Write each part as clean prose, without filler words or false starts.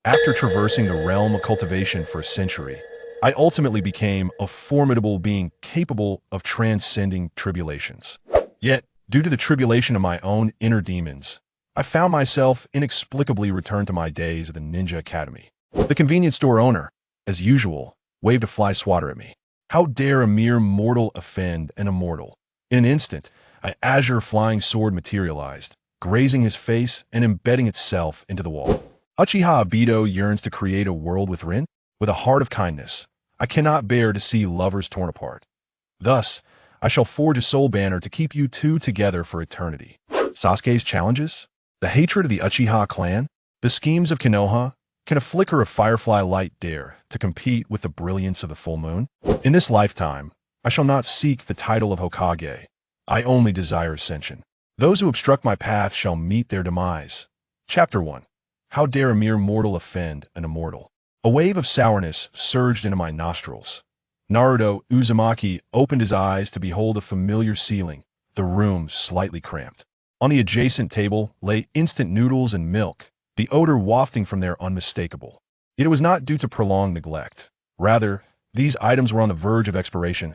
After traversing the realm of cultivation for a century, I ultimately became a formidable being capable of transcending tribulations. Yet, due to the tribulation of my own inner demons, I found myself inexplicably returned to my days at the Ninja Academy. The convenience store owner, as usual, waved a fly swatter at me. How dare a mere mortal offend an immortal? In an instant, an azure flying sword materialized, grazing his face and embedding itself into the wall. Uchiha Obito yearns to create a world with Rin, with a heart of kindness. I cannot bear to see lovers torn apart. Thus, I shall forge a soul banner to keep you two together for eternity. Sasuke's challenges? The hatred of the Uchiha clan? The schemes of Konoha? Can a flicker of firefly light dare to compete with the brilliance of the full moon? In this lifetime, I shall not seek the title of Hokage. I only desire ascension. Those who obstruct my path shall meet their demise. Chapter 1. How dare a mere mortal offend an immortal? A wave of sourness surged into my nostrils. Naruto Uzumaki opened his eyes to behold a familiar ceiling, the room slightly cramped. On the adjacent table lay instant noodles and milk, the odor wafting from there unmistakable. Yet it was not due to prolonged neglect. Rather, these items were on the verge of expiration.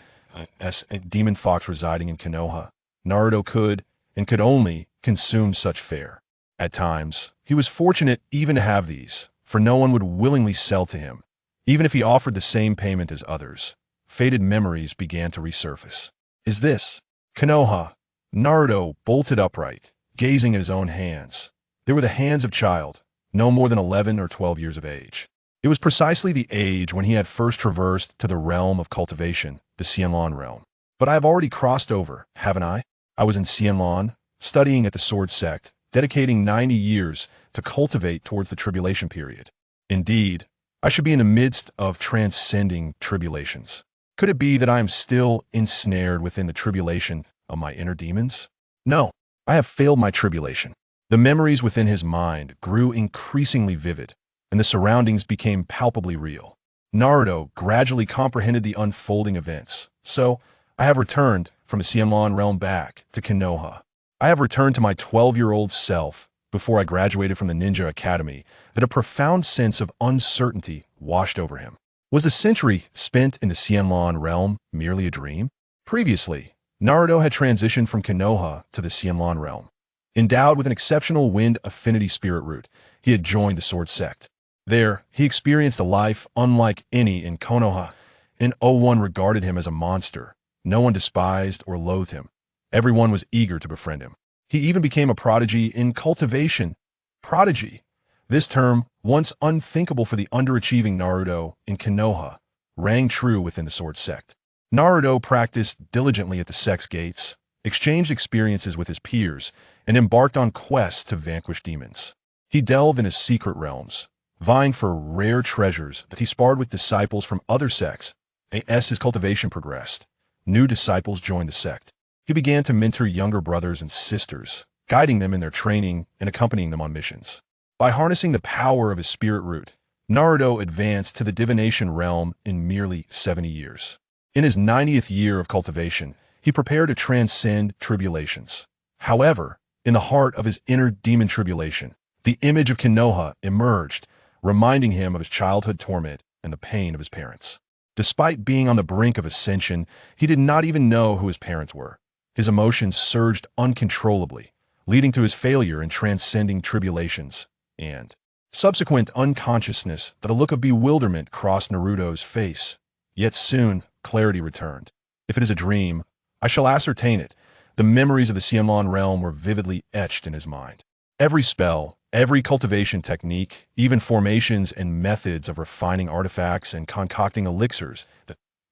As a demon fox residing in Konoha, Naruto could, and could only, consume such fare. At times, he was fortunate even to have these, for no one would willingly sell to him. Even if he offered the same payment as others, faded memories began to resurface. Is this Konoha? Naruto bolted upright, gazing at his own hands. They were the hands of a child, no more than 11 or 12 years of age. It was precisely the age when he had first traversed to the realm of cultivation, the Xianlan realm. But I have already crossed over, haven't I? I was in Xianlan, studying at the Sword Sect, dedicating 90 years to cultivate towards the tribulation period. Indeed, I should be in the midst of transcending tribulations. Could it be that I am still ensnared within the tribulation of my inner demons? No, I have failed my tribulation. The memories within his mind grew increasingly vivid, and the surroundings became palpably real. Naruto gradually comprehended the unfolding events, so I have returned from the Xianlan realm back to Konoha. I have returned to my 12-year-old self before I graduated from the Ninja Academy, that a profound sense of uncertainty washed over him. Was the century spent in the Xianlan realm merely a dream? Previously, Naruto had transitioned from Konoha to the Xianlan realm. Endowed with an exceptional wind affinity spirit root, he had joined the Sword Sect. There, he experienced a life unlike any in Konoha, and no one regarded him as a monster. No one despised or loathed him. Everyone was eager to befriend him. He even became a prodigy in cultivation. Prodigy. This term, once unthinkable for the underachieving Naruto in Konoha, rang true within the Sword Sect. Naruto practiced diligently at the sect's gates, exchanged experiences with his peers, and embarked on quests to vanquish demons. He delved in his secret realms, vying for rare treasures that he sparred with disciples from other sects. As his cultivation progressed, new disciples joined the sect. He began to mentor younger brothers and sisters, guiding them in their training and accompanying them on missions. By harnessing the power of his spirit root, Naruto advanced to the divination realm in merely 70 years. In his 90th year of cultivation, he prepared to transcend tribulations. However, in the heart of his inner demon tribulation, the image of Konoha emerged, reminding him of his childhood torment and the pain of his parents. Despite being on the brink of ascension, he did not even know who his parents were. His emotions surged uncontrollably, leading to his failure in transcending tribulations, and subsequent unconsciousness that a look of bewilderment crossed Naruto's face. Yet soon, clarity returned. If it is a dream, I shall ascertain it. The memories of the Xianlan realm were vividly etched in his mind. Every spell, every cultivation technique, even formations and methods of refining artifacts and concocting elixirs,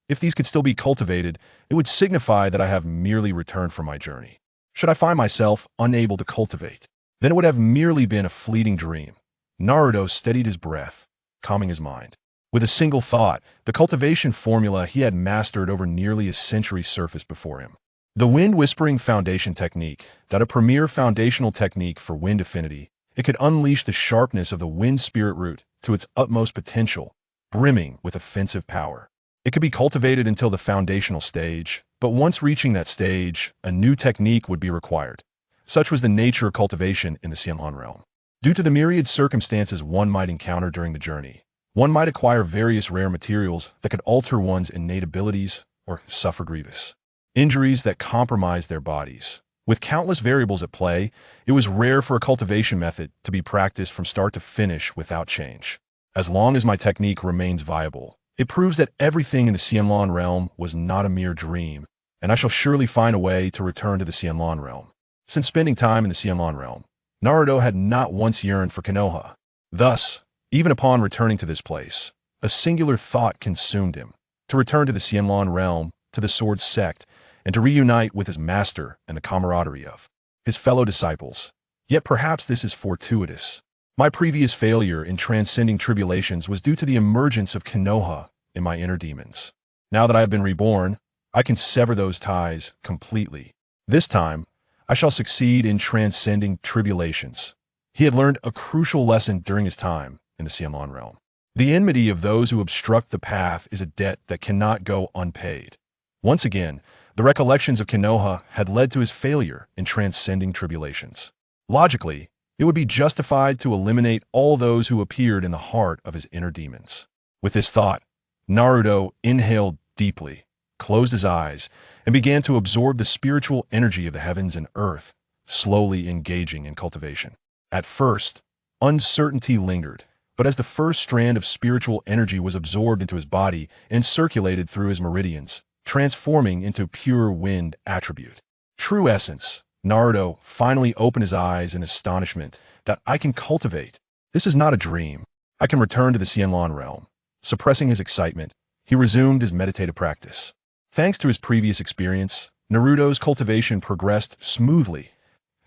if these could still be cultivated, it would signify that I have merely returned from my journey. Should I find myself unable to cultivate, then it would have merely been a fleeting dream. Naruto steadied his breath, calming his mind. With a single thought, the cultivation formula he had mastered over nearly a century surfaced before him. The wind-whispering foundation technique, that a premier foundational technique for wind affinity, it could unleash the sharpness of the wind spirit root to its utmost potential, brimming with offensive power. It could be cultivated until the foundational stage, but once reaching that stage, a new technique would be required. Such was the nature of cultivation in the Xianlan realm. Due to the myriad circumstances one might encounter during the journey, one might acquire various rare materials that could alter one's innate abilities or suffer grievous injuries that compromise their bodies. With countless variables at play, it was rare for a cultivation method to be practiced from start to finish without change. As long as my technique remains viable, it proves that everything in the Xianlan realm was not a mere dream, and I shall surely find a way to return to the Xianlan realm. Since spending time in the Xianlan realm, Naruto had not once yearned for Konoha. Thus, even upon returning to this place, a singular thought consumed him: to return to the Xianlan realm, to the sword sect, and to reunite with his master and the camaraderie of his fellow disciples. Yet perhaps this is fortuitous. My previous failure in transcending tribulations was due to the emergence of Konoha in my inner demons. Now that I have been reborn, I can sever those ties completely. This time, I shall succeed in transcending tribulations. He had learned a crucial lesson during his time in the Xianlan realm. The enmity of those who obstruct the path is a debt that cannot go unpaid. Once again, the recollections of Konoha had led to his failure in transcending tribulations. Logically, it would be justified to eliminate all those who appeared in the heart of his inner demons. With this thought, Naruto inhaled deeply, closed his eyes, and began to absorb the spiritual energy of the heavens and earth, slowly engaging in cultivation. At first, uncertainty lingered, but as the first strand of spiritual energy was absorbed into his body and circulated through his meridians, transforming into pure wind attribute. True essence, Naruto finally opened his eyes in astonishment that I can cultivate. This is not a dream. I can return to the Xianlan realm. Suppressing his excitement, he resumed his meditative practice. Thanks to his previous experience, Naruto's cultivation progressed smoothly.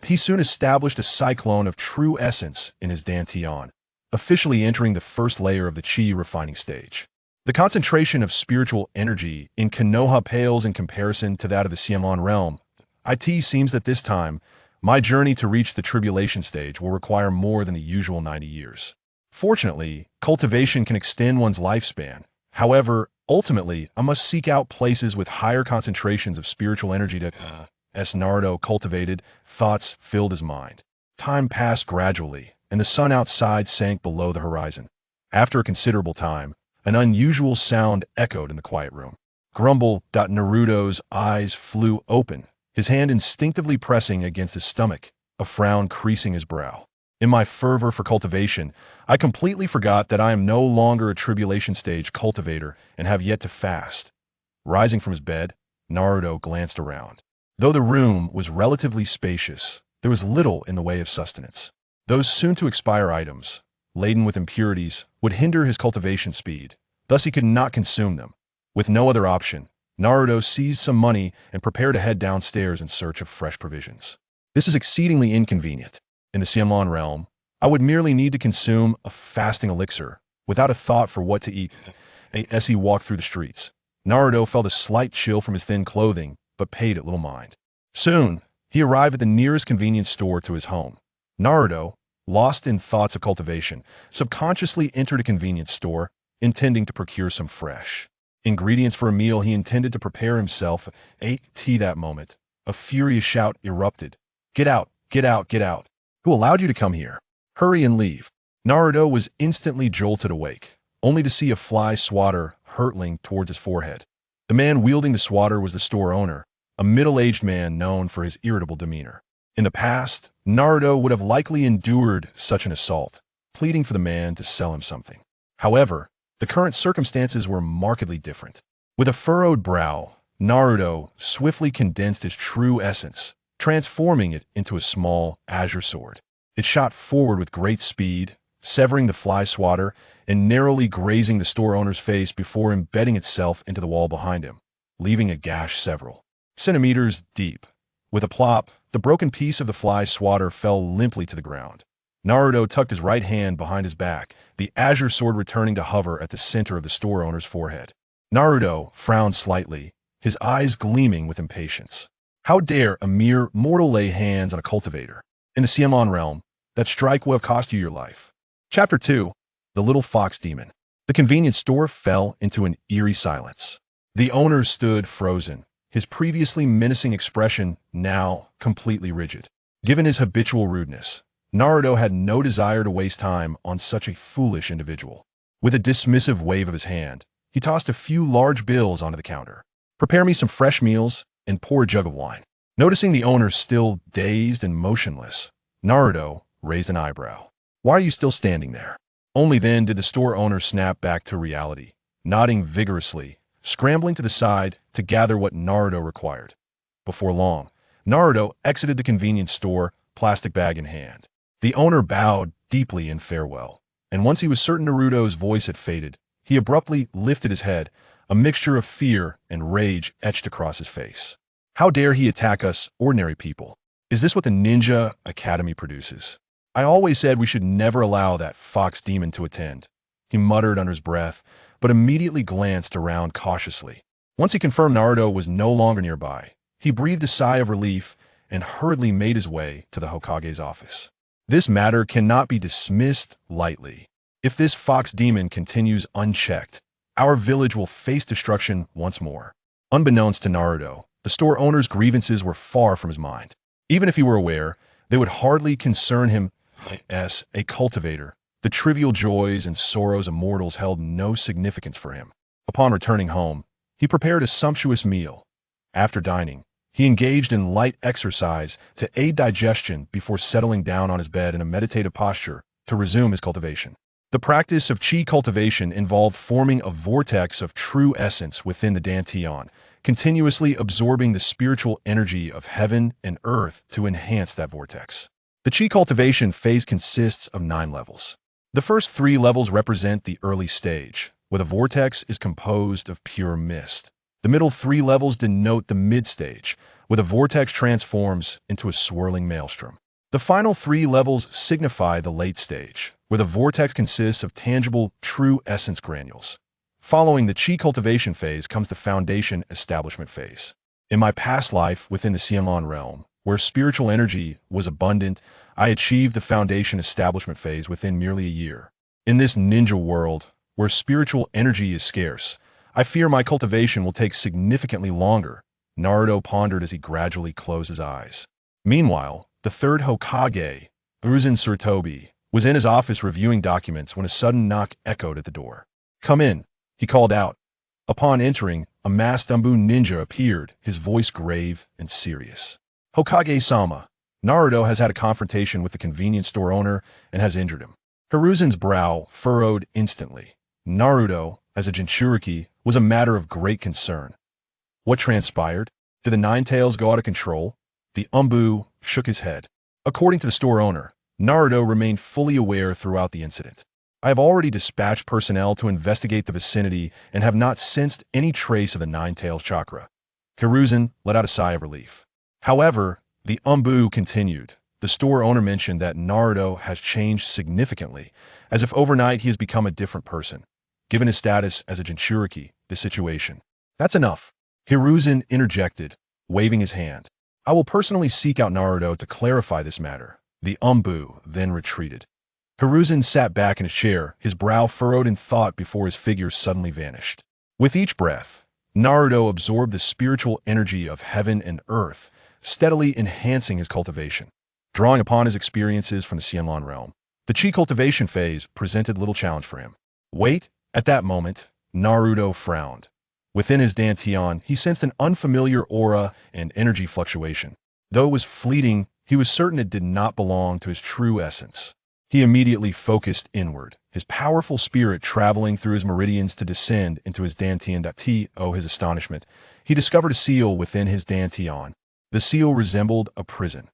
He soon established a cyclone of true essence in his dantian, officially entering the first layer of the chi refining stage. The concentration of spiritual energy in Konoha pales in comparison to that of the Xianlan realm. It seems that this time, my journey to reach the tribulation stage will require more than the usual 90 years. Fortunately, cultivation can extend one's lifespan. However, ultimately, I must seek out places with higher concentrations of spiritual energy to, as Naruto cultivated, thoughts filled his mind. Time passed gradually, and the sun outside sank below the horizon. After a considerable time, an unusual sound echoed in the quiet room. Grumble. Naruto's eyes flew open, his hand instinctively pressing against his stomach, a frown creasing his brow. In my fervor for cultivation, I completely forgot that I am no longer a tribulation stage cultivator and have yet to fast. Rising from his bed, Naruto glanced around. Though the room was relatively spacious, there was little in the way of sustenance. Those soon-to-expire items, laden with impurities, would hinder his cultivation speed. Thus he could not consume them. With no other option, Naruto seized some money and prepared to head downstairs in search of fresh provisions. This is exceedingly inconvenient. In the Xianlan realm, I would merely need to consume a fasting elixir, without a thought for what to eat. As he walked through the streets, Naruto felt a slight chill from his thin clothing, but paid it little mind. Soon, he arrived at the nearest convenience store to his home. Naruto, lost in thoughts of cultivation, subconsciously entered a convenience store, intending to procure some fresh ingredients for a meal he intended to prepare himself. That moment, a furious shout erupted. "Get out! Get out! Get out! Who allowed you to come here? Hurry and leave!" Naruto was instantly jolted awake, only to see a fly swatter hurtling towards his forehead. The man wielding the swatter was the store owner, a middle-aged man known for his irritable demeanor. In the past, Naruto would have likely endured such an assault, pleading for the man to sell him something. However, the current circumstances were markedly different. With a furrowed brow, Naruto swiftly condensed his true essence, transforming it into a small azure sword. It shot forward with great speed, severing the fly swatter and narrowly grazing the store owner's face before embedding itself into the wall behind him, leaving a gash several centimeters deep. With a plop, the broken piece of the fly swatter fell limply to the ground. Naruto tucked his right hand behind his back, the azure sword returning to hover at the center of the store owner's forehead. Naruto frowned slightly, his eyes gleaming with impatience. How dare a mere mortal lay hands on a cultivator? In the Xianlan realm, that strike will have cost you your life. Chapter 2. The Little Fox Demon. The convenience store fell into an eerie silence. The owner stood frozen, his previously menacing expression now completely rigid. Given his habitual rudeness, Naruto had no desire to waste time on such a foolish individual. With a dismissive wave of his hand, he tossed a few large bills onto the counter. "Prepare me some fresh meals and pour a jug of wine." Noticing the owner still dazed and motionless, Naruto raised an eyebrow. "Why are you still standing there?" Only then did the store owner snap back to reality, nodding vigorously, scrambling to the side to gather what Naruto required. Before long, Naruto exited the convenience store, plastic bag in hand. The owner bowed deeply in farewell, and once he was certain Naruto's voice had faded, he abruptly lifted his head, a mixture of fear and rage etched across his face. How dare he attack us, ordinary people? Is this what the Ninja Academy produces? "I always said we should never allow that fox demon to attend," he muttered under his breath, but immediately glanced around cautiously. Once he confirmed Naruto was no longer nearby, he breathed a sigh of relief and hurriedly made his way to the Hokage's office. This matter cannot be dismissed lightly. If this fox demon continues unchecked, our village will face destruction once more. Unbeknownst to Naruto, the store owner's grievances were far from his mind. Even if he were aware, they would hardly concern him as a cultivator. The trivial joys and sorrows of mortals held no significance for him. Upon returning home, he prepared a sumptuous meal. After dining, he engaged in light exercise to aid digestion before settling down on his bed in a meditative posture to resume his cultivation. The practice of chi cultivation involved forming a vortex of true essence within the dantian, continuously absorbing the spiritual energy of heaven and earth to enhance that vortex. The chi cultivation phase consists of 9 levels. The first 3 levels represent the early stage, where the vortex is composed of pure mist. The middle 3 levels denote the mid-stage, where the vortex transforms into a swirling maelstrom. The final 3 levels signify the late stage, where the vortex consists of tangible, true essence granules. Following the chi cultivation phase comes the foundation establishment phase. In my past life within the Xianlan realm, where spiritual energy was abundant, I achieved the foundation establishment phase within merely a year. In this ninja world, where spiritual energy is scarce, I fear my cultivation will take significantly longer, Naruto pondered as he gradually closed his eyes. Meanwhile, the third Hokage, Urzen Surtobi, was in his office reviewing documents when a sudden knock echoed at the door. "Come in," he called out. Upon entering, a masked Umbu ninja appeared, his voice grave and serious. "Hokage-sama, Naruto has had a confrontation with the convenience store owner and has injured him." Hiruzen's brow furrowed instantly. Naruto, as a Jinchuriki, was a matter of great concern. What transpired? Did the Nine-Tails go out of control? The Umbu shook his head. According to the store owner, Naruto remained fully aware throughout the incident. "I have already dispatched personnel to investigate the vicinity and have not sensed any trace of the Nine-Tails chakra." Hiruzen let out a sigh of relief. However, the Umbu continued. The store owner mentioned that Naruto has changed significantly, as if overnight he has become a different person. Given his status as a Jinchuriki, the situation. "That's enough," Hiruzen interjected, waving his hand. "I will personally seek out Naruto to clarify this matter." The Umbu then retreated. Hiruzen sat back in his chair, his brow furrowed in thought before his figure suddenly vanished. With each breath, Naruto absorbed the spiritual energy of heaven and earth, steadily enhancing his cultivation. Drawing upon his experiences from the Xianlan realm, the chi cultivation phase presented little challenge for him. Wait, at that moment, Naruto frowned. Within his dantian, he sensed an unfamiliar aura and energy fluctuation. Though it was fleeting, he was certain it did not belong to his true essence. He immediately focused inward, his powerful spirit traveling through his meridians to descend into his dantian. To his astonishment, he discovered a seal within his dantian. The seal resembled a prison.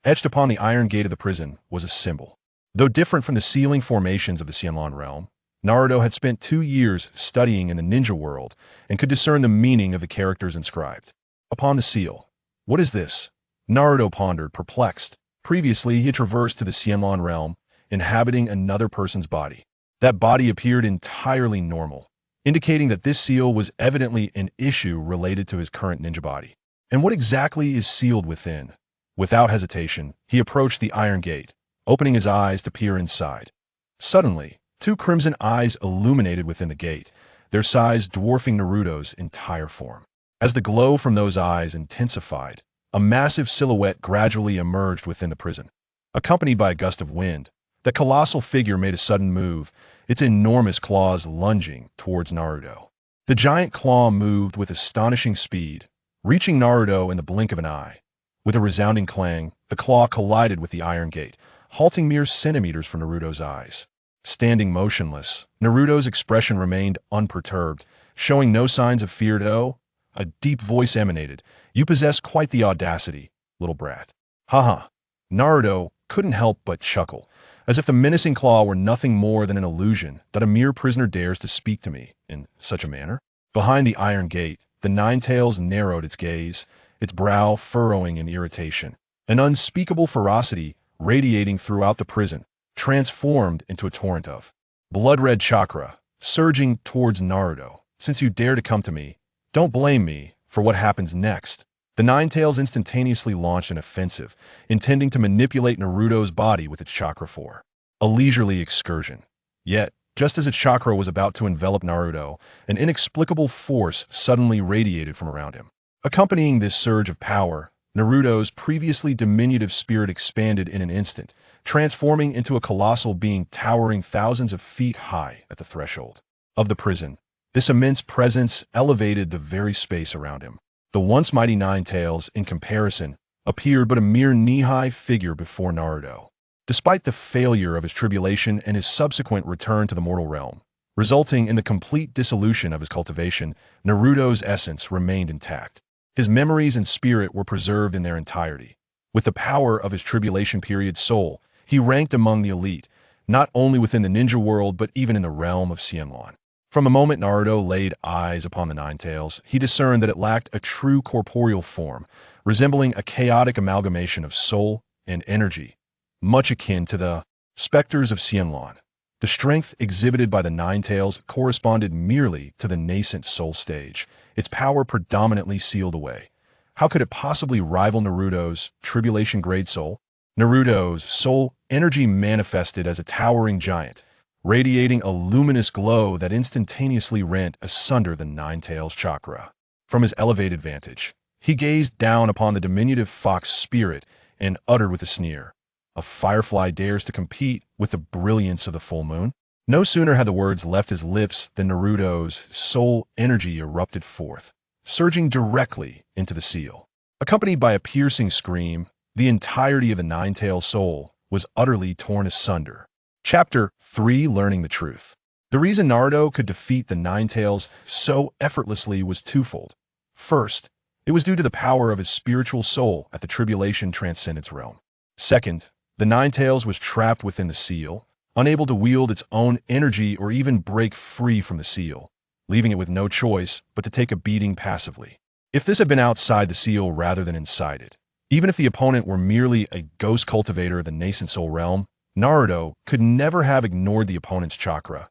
Etched upon the iron gate of the prison was a symbol. Though different from the sealing formations of the Xianlan realm, Naruto had spent 2 years studying in the ninja world and could discern the meaning of the characters inscribed upon the seal. "What is this?" Naruto pondered, perplexed. Previously, he had traversed to the Xianlan realm, inhabiting another person's body. That body appeared entirely normal, indicating that this seal was evidently an issue related to his current ninja body. And what exactly is sealed within? Without hesitation, he approached the iron gate, opening his eyes to peer inside. Suddenly, 2 crimson eyes illuminated within the gate, their size dwarfing Naruto's entire form. As the glow from those eyes intensified, a massive silhouette gradually emerged within the prison. Accompanied by a gust of wind, the colossal figure made a sudden move, its enormous claws lunging towards Naruto. The giant claw moved with astonishing speed, reaching Naruto in the blink of an eye. With a resounding clang, the claw collided with the iron gate, halting mere centimeters from Naruto's eyes. Standing motionless, Naruto's expression remained unperturbed, showing no signs of fear at all. A deep voice emanated. "You possess quite the audacity, little brat." Haha. Naruto couldn't help but chuckle, as if the menacing claw were nothing more than an illusion that a mere prisoner dares to speak to me in such a manner. Behind the iron gate, the Nine-Tails narrowed its gaze, its brow furrowing in irritation. An unspeakable ferocity radiating throughout the prison, transformed into a torrent of blood-red chakra, surging towards Naruto. "Since you dare to come to me, don't blame me for what happens next." The Nine-Tails instantaneously launched an offensive, intending to manipulate Naruto's body with its chakra for a leisurely excursion. Yet, just as its chakra was about to envelop Naruto, an inexplicable force suddenly radiated from around him. Accompanying this surge of power, Naruto's previously diminutive spirit expanded in an instant, transforming into a colossal being towering thousands of feet high at the threshold of the prison. This immense presence elevated the very space around him. The once mighty Nine-Tails, in comparison, appeared but a mere knee-high figure before Naruto. Despite the failure of his tribulation and his subsequent return to the mortal realm, resulting in the complete dissolution of his cultivation, Naruto's essence remained intact. His memories and spirit were preserved in their entirety. With the power of his tribulation period soul, he ranked among the elite, not only within the ninja world but even in the realm of Xianlan. From the moment Naruto laid eyes upon the Nine-Tails, he discerned that it lacked a true corporeal form, resembling a chaotic amalgamation of soul and energy, much akin to the specters of Xianlan. The strength exhibited by the Nine-Tails corresponded merely to the nascent soul stage, its power predominantly sealed away. How could it possibly rival Naruto's tribulation-grade soul? Naruto's soul energy manifested as a towering giant, radiating a luminous glow that instantaneously rent asunder the Nine-Tails chakra. From his elevated vantage, he gazed down upon the diminutive fox spirit and uttered with a sneer, "A firefly dares to compete with the brilliance of the full moon?" No sooner had the words left his lips than Naruto's soul energy erupted forth, surging directly into the seal. Accompanied by a piercing scream, the entirety of the Nine-Tails soul was utterly torn asunder. Chapter 3: Learning the Truth. The reason Naruto could defeat the Nine-Tails so effortlessly was twofold. First, it was due to the power of his spiritual soul at the Tribulation Transcendence realm. Second, the Nine-Tails was trapped within the seal, unable to wield its own energy or even break free from the seal, leaving it with no choice but to take a beating passively. If this had been outside the seal rather than inside it, even if the opponent were merely a ghost cultivator of the nascent soul realm, Naruto could never have ignored the opponent's chakra,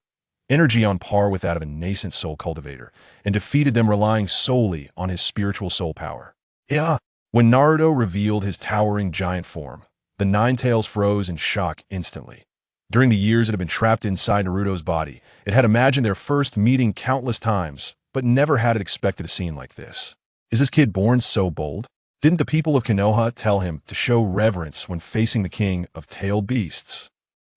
energy on par with that of a nascent soul cultivator, and defeated them relying solely on his spiritual soul power. When Naruto revealed his towering giant form, the Nine-Tails froze in shock instantly. During the years it had been trapped inside Naruto's body, it had imagined their first meeting countless times, but never had it expected a scene like this. Is this kid born so bold? Didn't the people of Konoha tell him to show reverence when facing the king of tailed beasts?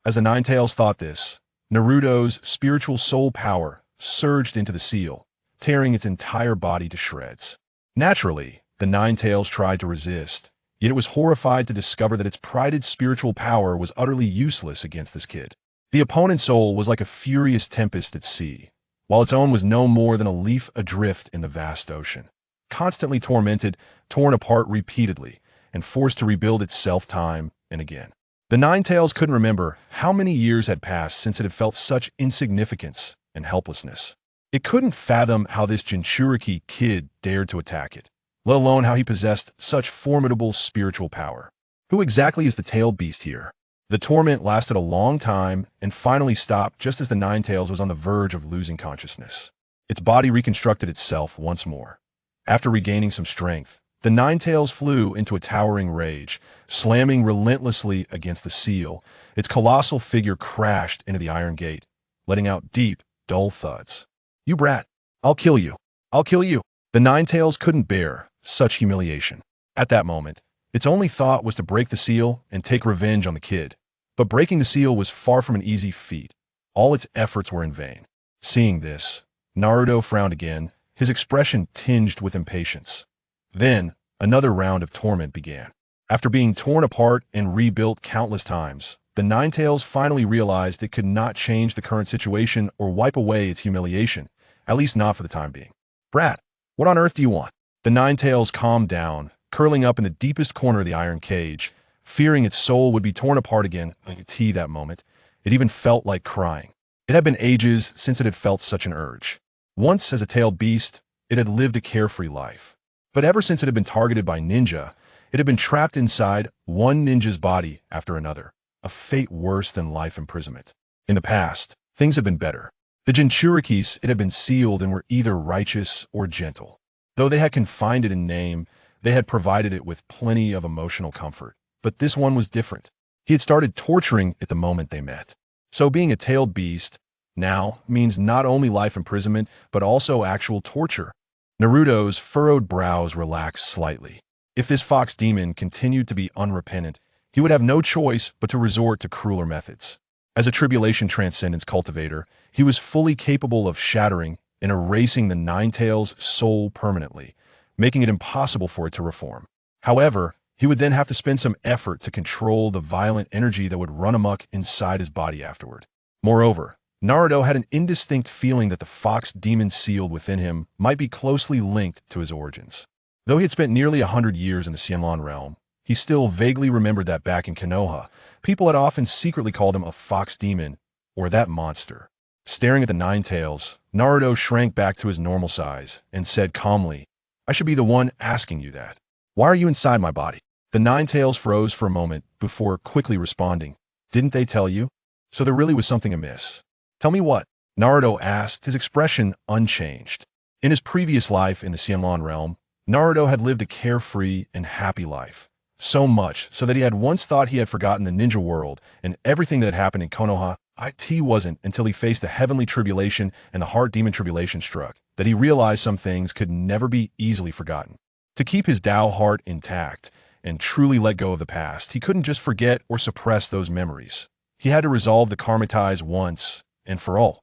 As the Nine-Tails thought this, Naruto's spiritual soul power surged into the seal, tearing its entire body to shreds. Naturally, the Nine-Tails tried to resist, yet it was horrified to discover that its prided spiritual power was utterly useless against this kid. The opponent's soul was like a furious tempest at sea, while its own was no more than a leaf adrift in the vast ocean. Constantly tormented, torn apart repeatedly, and forced to rebuild itself time and again. The Nine-Tails couldn't remember how many years had passed since it had felt such insignificance and helplessness. It couldn't fathom how this Jinchuriki kid dared to attack it, let alone how he possessed such formidable spiritual power. Who exactly is the tailed beast here? The torment lasted a long time and finally stopped just as the Nine-Tails was on the verge of losing consciousness. Its body reconstructed itself once more. After regaining some strength, the Nine-Tails flew into a towering rage, slamming relentlessly against the seal. Its colossal figure crashed into the iron gate, letting out deep, dull thuds. "You brat! I'll kill you! I'll kill you!" The Nine-Tails couldn't bear such humiliation. At that moment, Its only thought was to break the seal and take revenge on the kid. But breaking the seal was far from an easy feat. All its efforts were in vain. Seeing this, Naruto frowned again, his expression tinged with impatience. Then, another round of torment began. After being torn apart and rebuilt countless times, the Nine-Tails finally realized it could not change the current situation or wipe away its humiliation, at least not for the time being. Brat, what on earth do you want? The Nine-Tails calmed down, curling up in the deepest corner of the iron cage, fearing its soul would be torn apart again. I could see that moment. It even felt like crying. It had been ages since it had felt such an urge. Once, as a tailed beast, it had lived a carefree life. But ever since it had been targeted by ninja, it had been trapped inside one ninja's body after another, a fate worse than life imprisonment. In the past, things had been better. The Jinchurikis, it had been sealed and were either righteous or gentle. Though they had confined it in name, they had provided it with plenty of emotional comfort. But this one was different. He had started torturing it the moment they met. So being a tailed beast now means not only life imprisonment, but also actual torture. Naruto's furrowed brows relaxed slightly. If this fox demon continued to be unrepentant, he would have no choice but to resort to crueler methods. As a tribulation transcendence cultivator, he was fully capable of shattering and erasing the Nine-Tails' soul permanently, making it impossible for it to reform. However, he would then have to spend some effort to control the violent energy that would run amok inside his body afterward. Moreover, Naruto had an indistinct feeling that the fox demon sealed within him might be closely linked to his origins. Though he had spent nearly 100 years in the Xianlan realm, he still vaguely remembered that back in Konoha, people had often secretly called him a fox demon, or that monster. Staring at the Nine-Tails, Naruto shrank back to his normal size and said calmly, "I should be the one asking you that. Why are you inside my body?" The Nine-Tails froze for a moment before quickly responding, "Didn't they tell you?" So there really was something amiss. "Tell me what?" Naruto asked, his expression unchanged. In his previous life in the Xianlan realm, Naruto had lived a carefree and happy life. So much so that he had once thought he had forgotten the ninja world and everything that had happened in Konoha. It wasn't until he faced the heavenly tribulation and the Heart Demon Tribulation struck that he realized some things could never be easily forgotten. To keep his Tao heart intact and truly let go of the past, he couldn't just forget or suppress those memories. He had to resolve the karma ties once and for all.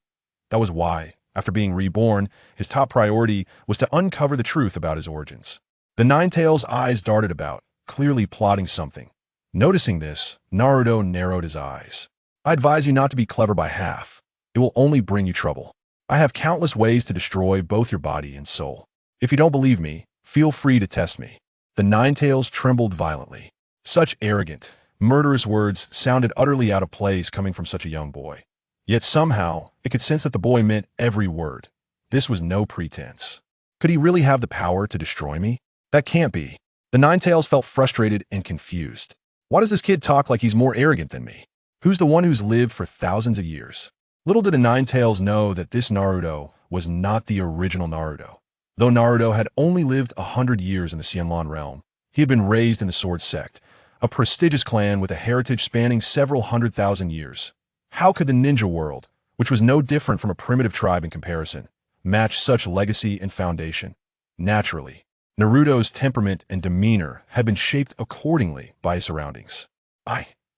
That was why, after being reborn, his top priority was to uncover the truth about his origins. The Nine-Tails' eyes darted about, clearly plotting something. Noticing this, Naruto narrowed his eyes. "I advise you not to be clever by half. It will only bring you trouble. I have countless ways to destroy both your body and soul. If you don't believe me, feel free to test me." The Nine-Tails trembled violently. Such arrogant, murderous words sounded utterly out of place coming from such a young boy. Yet somehow, it could sense that the boy meant every word. This was no pretense. Could he really have the power to destroy me? That can't be. The Nine-Tails felt frustrated and confused. Why does this kid talk like he's more arrogant than me? Who's the one who's lived for thousands of years? Little did the Nine-Tails know that this Naruto was not the original Naruto. Though Naruto had only lived 100 years in the Xianlan realm, he had been raised in the Sword Sect, a prestigious clan with a heritage spanning several 100,000 years. How could the ninja world, which was no different from a primitive tribe in comparison, match such legacy and foundation? Naturally, Naruto's temperament and demeanor had been shaped accordingly by his surroundings.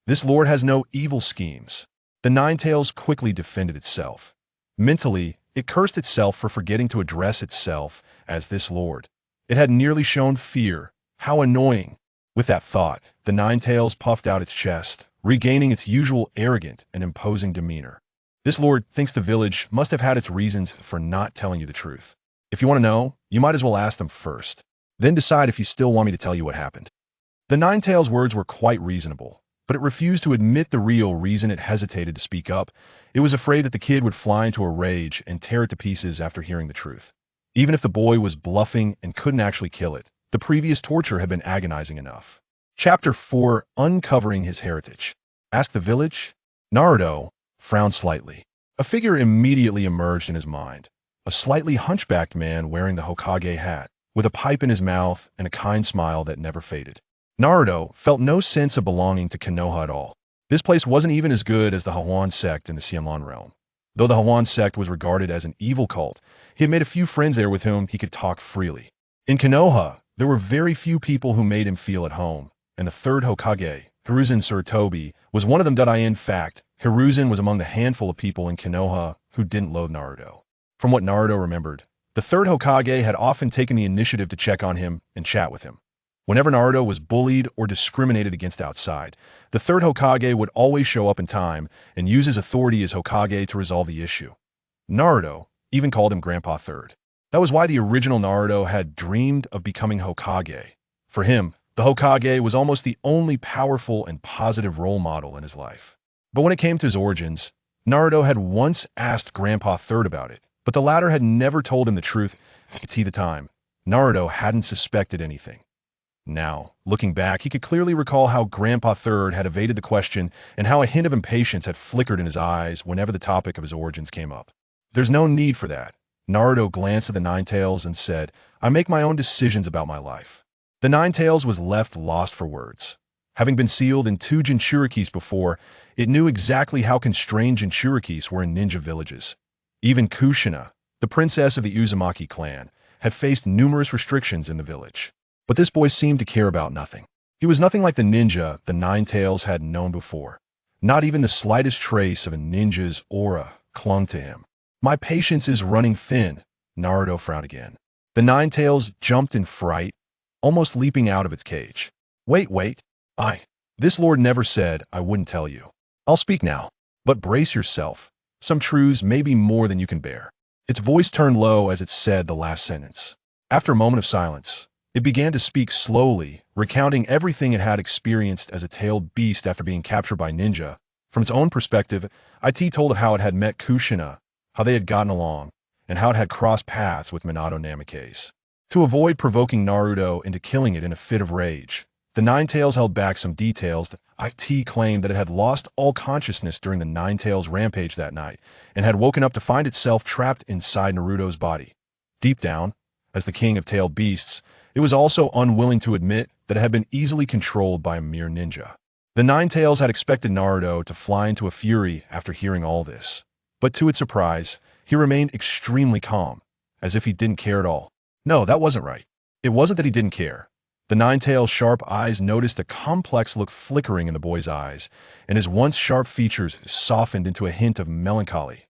This lord has no evil schemes. The Nine-Tails quickly defended itself. Mentally, it cursed itself for forgetting to address itself as this lord. It had nearly shown fear. How annoying. With that thought, the Nine-Tails puffed out its chest, regaining its usual arrogant and imposing demeanor. "This lord thinks the village must have had its reasons for not telling you the truth. If you want to know, you might as well ask them first. Then decide if you still want me to tell you what happened." The Nine-Tails' words were quite reasonable, but it refused to admit the real reason it hesitated to speak up. It was afraid that the kid would fly into a rage and tear it to pieces after hearing the truth. Even if the boy was bluffing and couldn't actually kill it, the previous torture had been agonizing enough. Chapter 4: Uncovering His Heritage. Ask the village? Naruto frowned slightly. A figure immediately emerged in his mind. A slightly hunchbacked man wearing the Hokage hat, with a pipe in his mouth and a kind smile that never faded. Naruto felt no sense of belonging to Konoha at all. This place wasn't even as good as the Hawan sect in the Xianlan realm. Though the Hawan sect was regarded as an evil cult, he had made a few friends there with whom he could talk freely. In Konoha, there were very few people who made him feel at home, and the third Hokage, Hiruzen Sarutobi, was one of them. In fact, Hiruzen was among the handful of people in Konoha who didn't loathe Naruto. From what Naruto remembered, the third Hokage had often taken the initiative to check on him and chat with him. Whenever Naruto was bullied or discriminated against outside, the third Hokage would always show up in time and use his authority as Hokage to resolve the issue. Naruto even called him Grandpa Third. That was why the original Naruto had dreamed of becoming Hokage. For him, the Hokage was almost the only powerful and positive role model in his life. But when it came to his origins, Naruto had once asked Grandpa Third about it, but the latter had never told him the truth. At the time, Naruto hadn't suspected anything. Now, looking back, he could clearly recall how Grandpa Third had evaded the question and how a hint of impatience had flickered in his eyes whenever the topic of his origins came up. There's no need for that. Naruto glanced at the Nine-Tails and said, I make my own decisions about my life. The Nine-Tails was left lost for words. Having been sealed in 2 Jinchurikis before, it knew exactly how constrained Jinchurikis were in ninja villages. Even Kushina, the princess of the Uzumaki clan, had faced numerous restrictions in the village. But this boy seemed to care about nothing. He was nothing like the ninja the Nine-Tails had known before. Not even the slightest trace of a ninja's aura clung to him. My patience is running thin, Naruto frowned again. The Nine-Tails jumped in fright, almost leaping out of its cage. Wait. This lord never said I wouldn't tell you. I'll speak now. But brace yourself. Some truths may be more than you can bear. Its voice turned low as it said the last sentence. After a moment of silence, it began to speak slowly, recounting everything it had experienced as a tailed beast after being captured by ninja. From its own perspective, it told of how it had met Kushina, how they had gotten along, and how it had crossed paths with Minato Namikaze. To avoid provoking Naruto into killing it in a fit of rage, the Nine-Tails held back some details. It claimed that it had lost all consciousness during the Nine-Tails rampage that night, and had woken up to find itself trapped inside Naruto's body. Deep down, as the king of tailed beasts, it was also unwilling to admit that it had been easily controlled by a mere ninja. The Nine-Tails had expected Naruto to fly into a fury after hearing all this. But to its surprise, he remained extremely calm, as if he didn't care at all. No, that wasn't right. It wasn't that he didn't care. The Nine-Tails' sharp eyes noticed a complex look flickering in the boy's eyes, and his once sharp features softened into a hint of melancholy.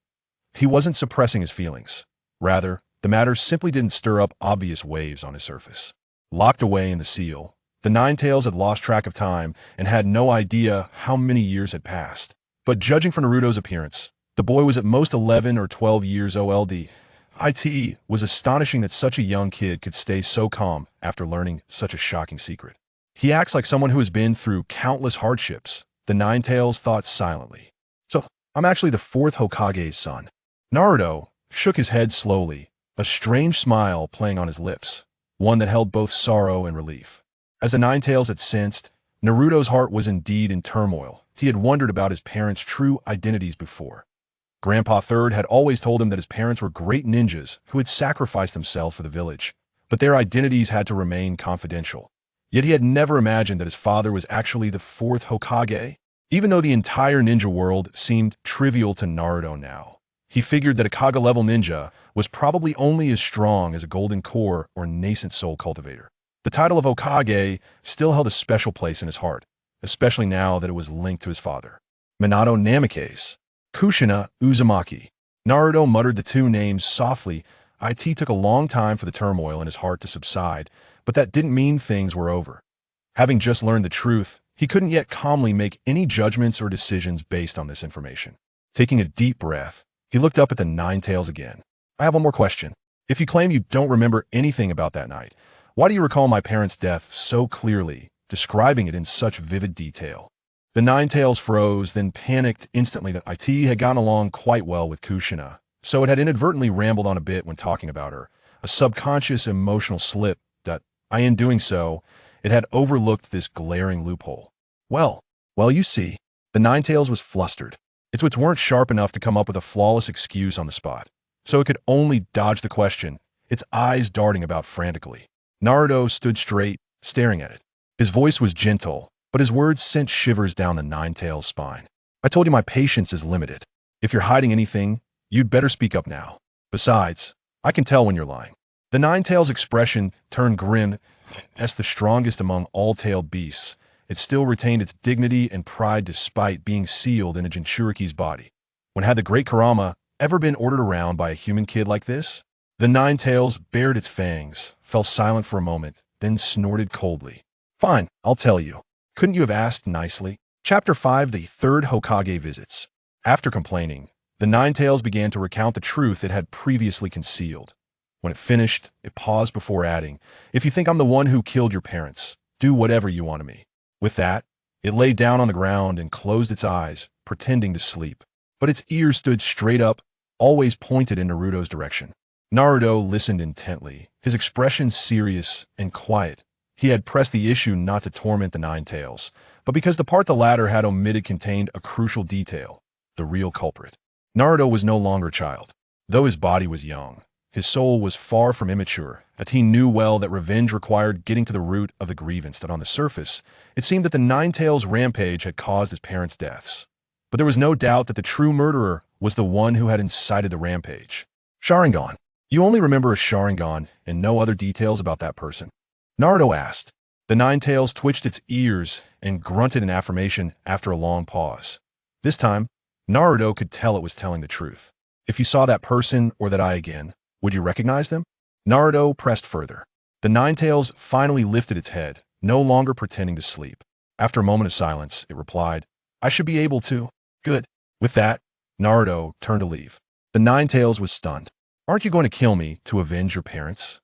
He wasn't suppressing his feelings. Rather, the matter simply didn't stir up obvious waves on his surface. Locked away in the seal, the Nine-Tails had lost track of time and had no idea how many years had passed. But judging from Naruto's appearance, the boy was at most 11 or 12 years old. It was astonishing that such a young kid could stay so calm after learning such a shocking secret. He acts like someone who has been through countless hardships, the Nine-Tails thought silently. So, I'm actually the 4th Hokage's son. Naruto shook his head slowly, a strange smile playing on his lips, one that held both sorrow and relief. As the Nine-Tails had sensed, Naruto's heart was indeed in turmoil. He had wondered about his parents' true identities before. Grandpa Third had always told him that his parents were great ninjas who had sacrificed themselves for the village, but their identities had to remain confidential. Yet he had never imagined that his father was actually the 4th Hokage. Even though the entire ninja world seemed trivial to Naruto now, he figured that a Kage-level ninja was probably only as strong as a golden core or nascent soul cultivator. The title of Hokage still held a special place in his heart, especially now that it was linked to his father. Minato Namikaze, Kushina Uzumaki. Naruto muttered the 2 names softly. It took a long time for the turmoil in his heart to subside, but that didn't mean things were over. Having just learned the truth, he couldn't yet calmly make any judgments or decisions based on this information. Taking a deep breath, he looked up at the Nine-Tails again. I have one more question. If you claim you don't remember anything about that night, why do you recall my parents' death so clearly, describing it in such vivid detail? The Nine-Tails froze, then panicked instantly that it had gotten along quite well with Kushina, so it had inadvertently rambled on a bit when talking about her, a subconscious emotional slip that, in doing so, it had overlooked this glaring loophole. Well, you see, the Nine-Tails was flustered. Its wits weren't sharp enough to come up with a flawless excuse on the spot, so it could only dodge the question, its eyes darting about frantically. Naruto stood straight, staring at it. His voice was gentle, but his words sent shivers down the Nine-Tails' spine. I told you my patience is limited. If you're hiding anything, you'd better speak up now. Besides, I can tell when you're lying. The Nine-Tails' expression turned grim as the strongest among all tailed beasts, it still retained its dignity and pride despite being sealed in a Jinchuriki's body. When had the great Kurama ever been ordered around by a human kid like this? The Nine-Tails bared its fangs, fell silent for a moment, then snorted coldly. Fine, I'll tell you. Couldn't you have asked nicely? Chapter 5: The Third Hokage Visits. After complaining, the Nine-Tails began to recount the truth it had previously concealed. When it finished, it paused before adding, "If you think I'm the one who killed your parents, do whatever you want of me." With that, it lay down on the ground and closed its eyes, pretending to sleep. But its ears stood straight up, always pointed in Naruto's direction. Naruto listened intently, his expression serious and quiet. He had pressed the issue not to torment the Nine-Tails, but because the part the latter had omitted contained a crucial detail: the real culprit. Naruto was no longer a child. Though his body was young, his soul was far from immature, as he knew well that revenge required getting to the root of the grievance that on the surface, it seemed that the Nine-Tails' rampage had caused his parents' deaths. But there was no doubt that the true murderer was the one who had incited the rampage. Sharingan. You only remember a Sharingan and no other details about that person? Naruto asked. The Nine-Tails twitched its ears and grunted in affirmation after a long pause. This time, Naruto could tell it was telling the truth. If you saw that person or that eye again, would you recognize them? Naruto pressed further. The Nine-Tails finally lifted its head, no longer pretending to sleep. After a moment of silence, it replied, "I should be able to." Good. With that, Naruto turned to leave. The Nine-Tails was stunned. Aren't you going to kill me to avenge your parents?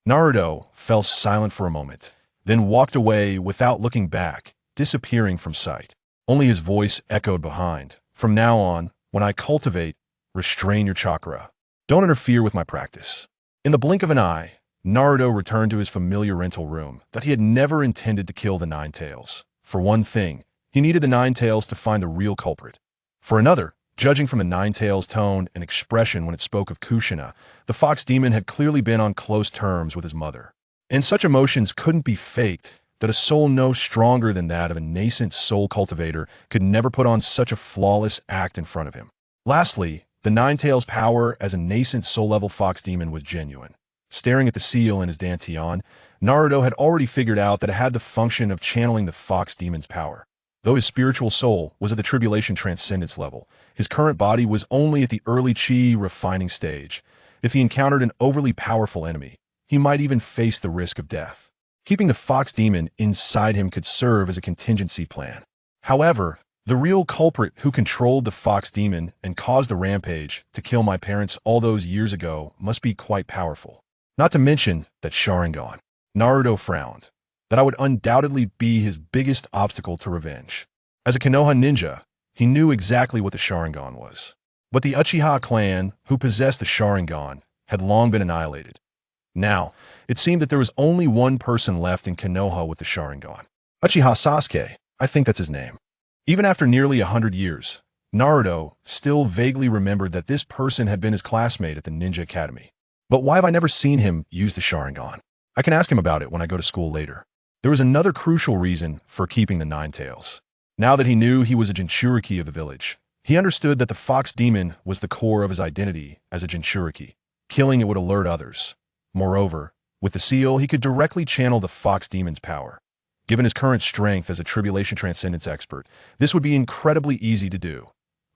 Naruto fell silent for a moment, then walked away without looking back, disappearing from sight. Only his voice echoed behind. From now on, when I cultivate, restrain your chakra. Don't interfere with my practice. In the blink of an eye, Naruto returned to his familiar rental room that he had never intended to kill the Nine-Tails. For one thing, he needed the Nine-Tails to find the real culprit. For another, judging from the Nine-Tails' tone and expression when it spoke of Kushina, the fox demon had clearly been on close terms with his mother. And such emotions couldn't be faked, that a soul no stronger than that of a nascent soul cultivator could never put on such a flawless act in front of him. Lastly, the Nine-Tails' power as a nascent soul-level fox demon was genuine. Staring at the seal in his dantian, Naruto had already figured out that it had the function of channeling the fox demon's power. Though his spiritual soul was at the Tribulation Transcendence level, his current body was only at the early chi refining stage. If he encountered an overly powerful enemy, he might even face the risk of death. Keeping the fox demon inside him could serve as a contingency plan. However, the real culprit who controlled the fox demon and caused the rampage to kill my parents all those years ago must be quite powerful. Not to mention that Sharingan. Naruto frowned. That I would undoubtedly be his biggest obstacle to revenge. As a Konoha ninja, he knew exactly what the Sharingan was. But the Uchiha clan, who possessed the Sharingan, had long been annihilated. Now, it seemed that there was only one person left in Konoha with the Sharingan. Uchiha Sasuke, I think that's his name. Even after nearly 100 years, Naruto still vaguely remembered that this person had been his classmate at the Ninja Academy. But why have I never seen him use the Sharingan? I can ask him about it when I go to school later. There was another crucial reason for keeping the Nine-Tails. Now that he knew he was a Jinchuriki of the village, he understood that the fox demon was the core of his identity as a Jinchuriki. Killing it would alert others. Moreover, with the seal, he could directly channel the fox demon's power. Given his current strength as a Tribulation Transcendence expert, this would be incredibly easy to do.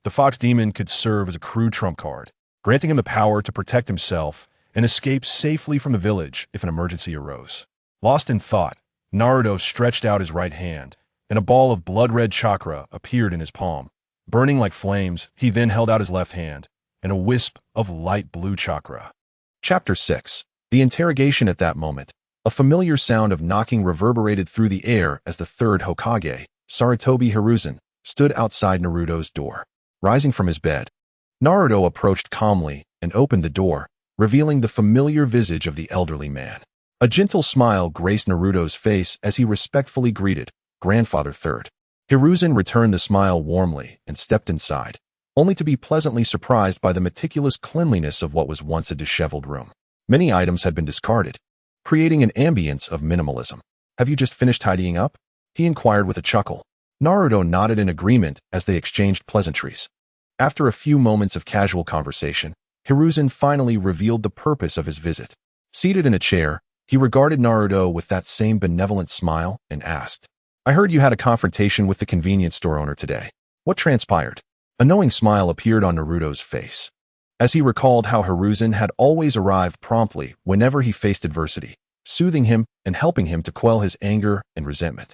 The fox demon could serve as a crude trump card, granting him the power to protect himself and escape safely from the village if an emergency arose. Lost in thought, Naruto stretched out his right hand, and a ball of blood-red chakra appeared in his palm. Burning like flames, he then held out his left hand, and a wisp of light blue chakra. Chapter 6. The interrogation. At that moment, a familiar sound of knocking reverberated through the air as the third Hokage, Sarutobi Hiruzen, stood outside Naruto's door. Rising from his bed, Naruto approached calmly and opened the door, revealing the familiar visage of the elderly man. A gentle smile graced Naruto's face as he respectfully greeted Grandfather Third. Hiruzen returned the smile warmly and stepped inside, only to be pleasantly surprised by the meticulous cleanliness of what was once a disheveled room. Many items had been discarded, creating an ambience of minimalism. "Have you just finished tidying up?" he inquired with a chuckle. Naruto nodded in agreement as they exchanged pleasantries. After a few moments of casual conversation, Hiruzen finally revealed the purpose of his visit. Seated in a chair, he regarded Naruto with that same benevolent smile and asked, I heard you had a confrontation with the convenience store owner today. What transpired? A knowing smile appeared on Naruto's face, as he recalled how Hiruzen had always arrived promptly whenever he faced adversity, soothing him and helping him to quell his anger and resentment.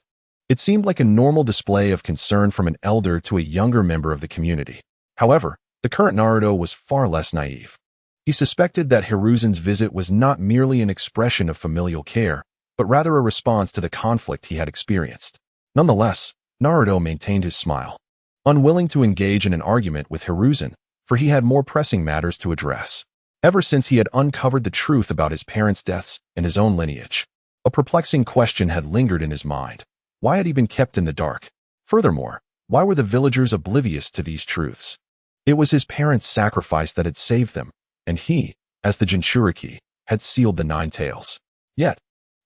It seemed like a normal display of concern from an elder to a younger member of the community. However, the current Naruto was far less naive. He suspected that Hiruzen's visit was not merely an expression of familial care, but rather a response to the conflict he had experienced. Nonetheless, Naruto maintained his smile, unwilling to engage in an argument with Hiruzen, for he had more pressing matters to address. Ever since he had uncovered the truth about his parents' deaths and his own lineage, a perplexing question had lingered in his mind. Why had he been kept in the dark? Furthermore, why were the villagers oblivious to these truths? It was his parents' sacrifice that had saved them, and he, as the Jinchuriki, had sealed the Nine-Tails. Yet,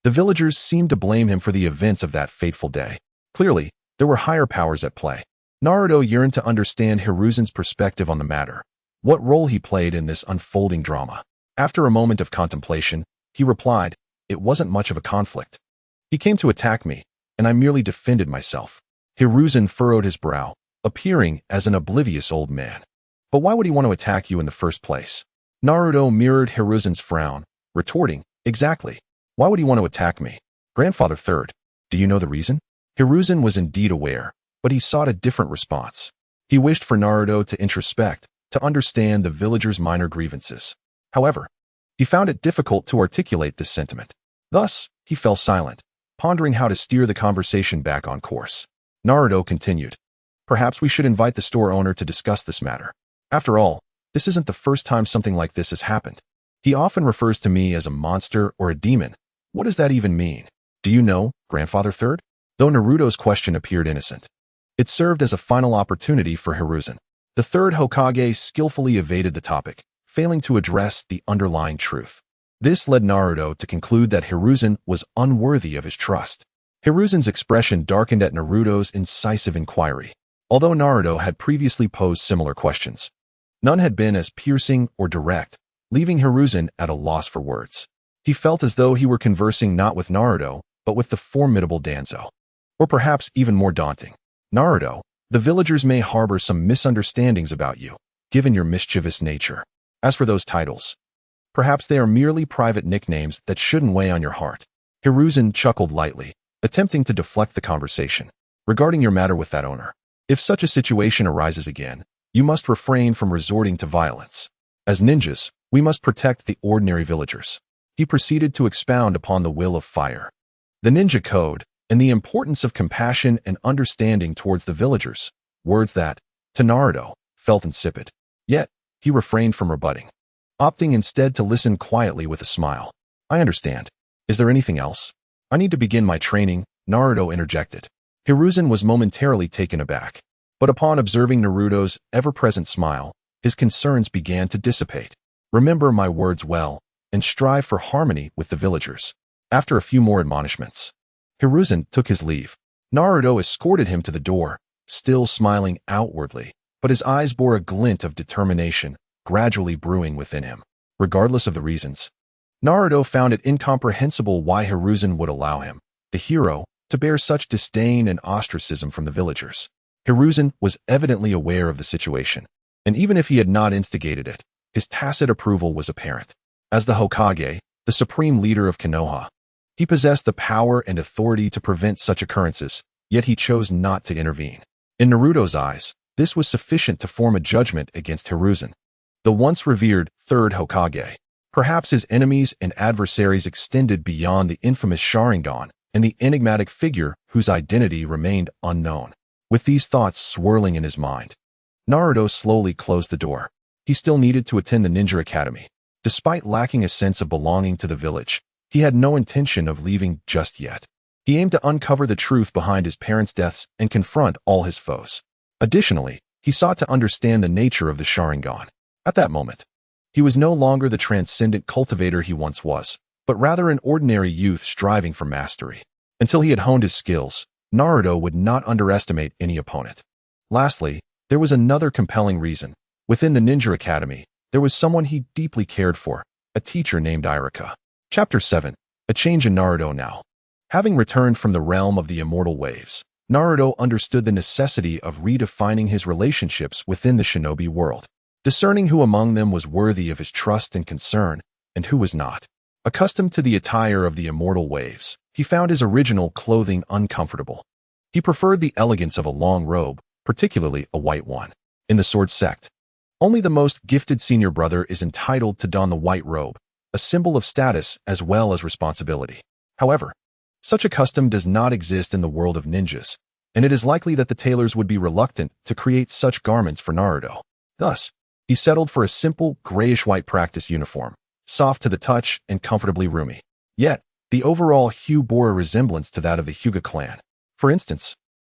the villagers seemed to blame him for the events of that fateful day. Clearly, there were higher powers at play. Naruto yearned to understand Hiruzen's perspective on the matter, what role he played in this unfolding drama. After a moment of contemplation, he replied, "It wasn't much of a conflict. He came to attack me, and I merely defended myself." Hiruzen furrowed his brow, appearing as an oblivious old man. But why would he want to attack you in the first place? Naruto mirrored Hiruzen's frown, retorting, "Exactly. Why would he want to attack me? Grandfather Third, do you know the reason?" Hiruzen was indeed aware, but he sought a different response. He wished for Naruto to introspect, to understand the villagers' minor grievances. However, he found it difficult to articulate this sentiment. Thus, he fell silent, pondering how to steer the conversation back on course. Naruto continued, "Perhaps we should invite the store owner to discuss this matter. After all, this isn't the first time something like this has happened. He often refers to me as a monster or a demon. What does that even mean? Do you know, Grandfather Third?" Though Naruto's question appeared innocent, it served as a final opportunity for Hiruzen. The third Hokage skillfully evaded the topic, failing to address the underlying truth. This led Naruto to conclude that Hiruzen was unworthy of his trust. Hiruzen's expression darkened at Naruto's incisive inquiry. Although Naruto had previously posed similar questions, none had been as piercing or direct, leaving Hiruzen at a loss for words. He felt as though he were conversing not with Naruto, but with the formidable Danzo. Or perhaps even more daunting. "Naruto, the villagers may harbor some misunderstandings about you, given your mischievous nature. As for those titles, perhaps they are merely private nicknames that shouldn't weigh on your heart." Hiruzen chuckled lightly, attempting to deflect the conversation. "Regarding your matter with that owner, if such a situation arises again, you must refrain from resorting to violence. As ninjas, we must protect the ordinary villagers." He proceeded to expound upon the will of fire, the ninja code, and the importance of compassion and understanding towards the villagers, words that, to Naruto, felt insipid. Yet, he refrained from rebutting, opting instead to listen quietly with a smile. "I understand. Is there anything else? I need to begin my training," Naruto interjected. Hiruzen was momentarily taken aback, but upon observing Naruto's ever-present smile, his concerns began to dissipate. "Remember my words well, and strive for harmony with the villagers." After a few more admonishments, Hiruzen took his leave. Naruto escorted him to the door, still smiling outwardly, but his eyes bore a glint of determination, gradually brewing within him. Regardless of the reasons, Naruto found it incomprehensible why Hiruzen would allow him, the hero, to bear such disdain and ostracism from the villagers. Hiruzen was evidently aware of the situation, and even if he had not instigated it, his tacit approval was apparent. As the Hokage, the supreme leader of Konoha, he possessed the power and authority to prevent such occurrences, yet he chose not to intervene. In Naruto's eyes, this was sufficient to form a judgment against Hiruzen, the once revered third Hokage. Perhaps his enemies and adversaries extended beyond the infamous Sharingan and the enigmatic figure whose identity remained unknown. With these thoughts swirling in his mind, Naruto slowly closed the door. He still needed to attend the ninja academy. Despite lacking a sense of belonging to the village, he had no intention of leaving just yet. He aimed to uncover the truth behind his parents' deaths and confront all his foes. Additionally, he sought to understand the nature of the Sharingan. At that moment, he was no longer the transcendent cultivator he once was, but rather an ordinary youth striving for mastery. Until he had honed his skills, Naruto would not underestimate any opponent. Lastly, there was another compelling reason. Within the ninja academy, there was someone he deeply cared for, a teacher named Iruka. Chapter 7. A change in Naruto now. Having returned from the realm of the immortal waves, Naruto understood the necessity of redefining his relationships within the shinobi world, discerning who among them was worthy of his trust and concern, and who was not. Accustomed to the attire of the immortal waves, he found his original clothing uncomfortable. He preferred the elegance of a long robe, particularly a white one. In the sword sect, only the most gifted senior brother is entitled to don the white robe, a symbol of status as well as responsibility. However, such a custom does not exist in the world of ninjas, and it is likely that the tailors would be reluctant to create such garments for Naruto. Thus, he settled for a simple grayish-white practice uniform, soft to the touch and comfortably roomy. Yet, the overall hue bore a resemblance to that of the Hyuga clan. For instance,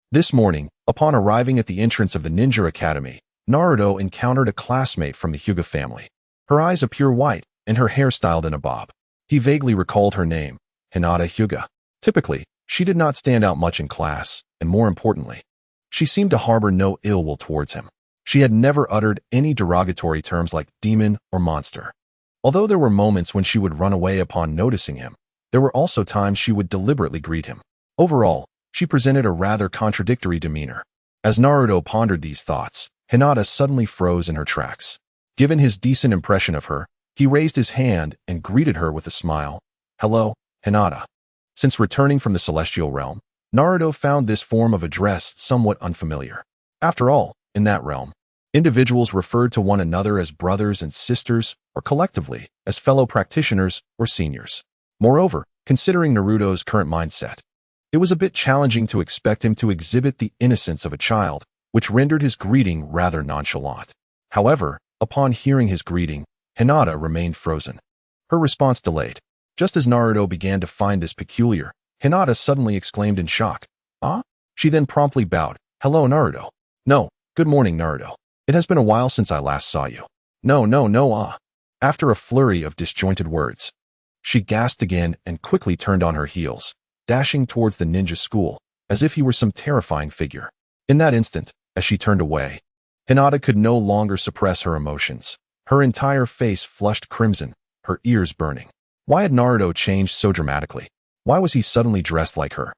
this morning, upon arriving at the entrance of the Ninja Academy, Naruto encountered a classmate from the Hyuga family. Her eyes a pure white, and her hair styled in a bob. He vaguely recalled her name, Hinata Hyuga. Typically, she did not stand out much in class, and more importantly, she seemed to harbor no ill will towards him. She had never uttered any derogatory terms like demon or monster. Although there were moments when she would run away upon noticing him, there were also times she would deliberately greet him. Overall, she presented a rather contradictory demeanor. As Naruto pondered these thoughts, Hinata suddenly froze in her tracks. Given his decent impression of her, he raised his hand and greeted her with a smile. "Hello, Hinata." Since returning from the celestial realm, Naruto found this form of address somewhat unfamiliar. After all, in that realm, individuals referred to one another as brothers and sisters, or collectively, as fellow practitioners or seniors. Moreover, considering Naruto's current mindset, it was a bit challenging to expect him to exhibit the innocence of a child, which rendered his greeting rather nonchalant. However, upon hearing his greeting, Hinata remained frozen. Her response delayed. Just as Naruto began to find this peculiar, Hinata suddenly exclaimed in shock, "Ah?" She then promptly bowed. "Hello, Naruto." "No, good morning, Naruto. It has been a while since I last saw you." No, ah." After a flurry of disjointed words, she gasped again and quickly turned on her heels, dashing towards the ninja school, as if he were some terrifying figure. In that instant, as she turned away, Hinata could no longer suppress her emotions. Her entire face flushed crimson, her ears burning. Why had Naruto changed so dramatically? Why was he suddenly dressed like her?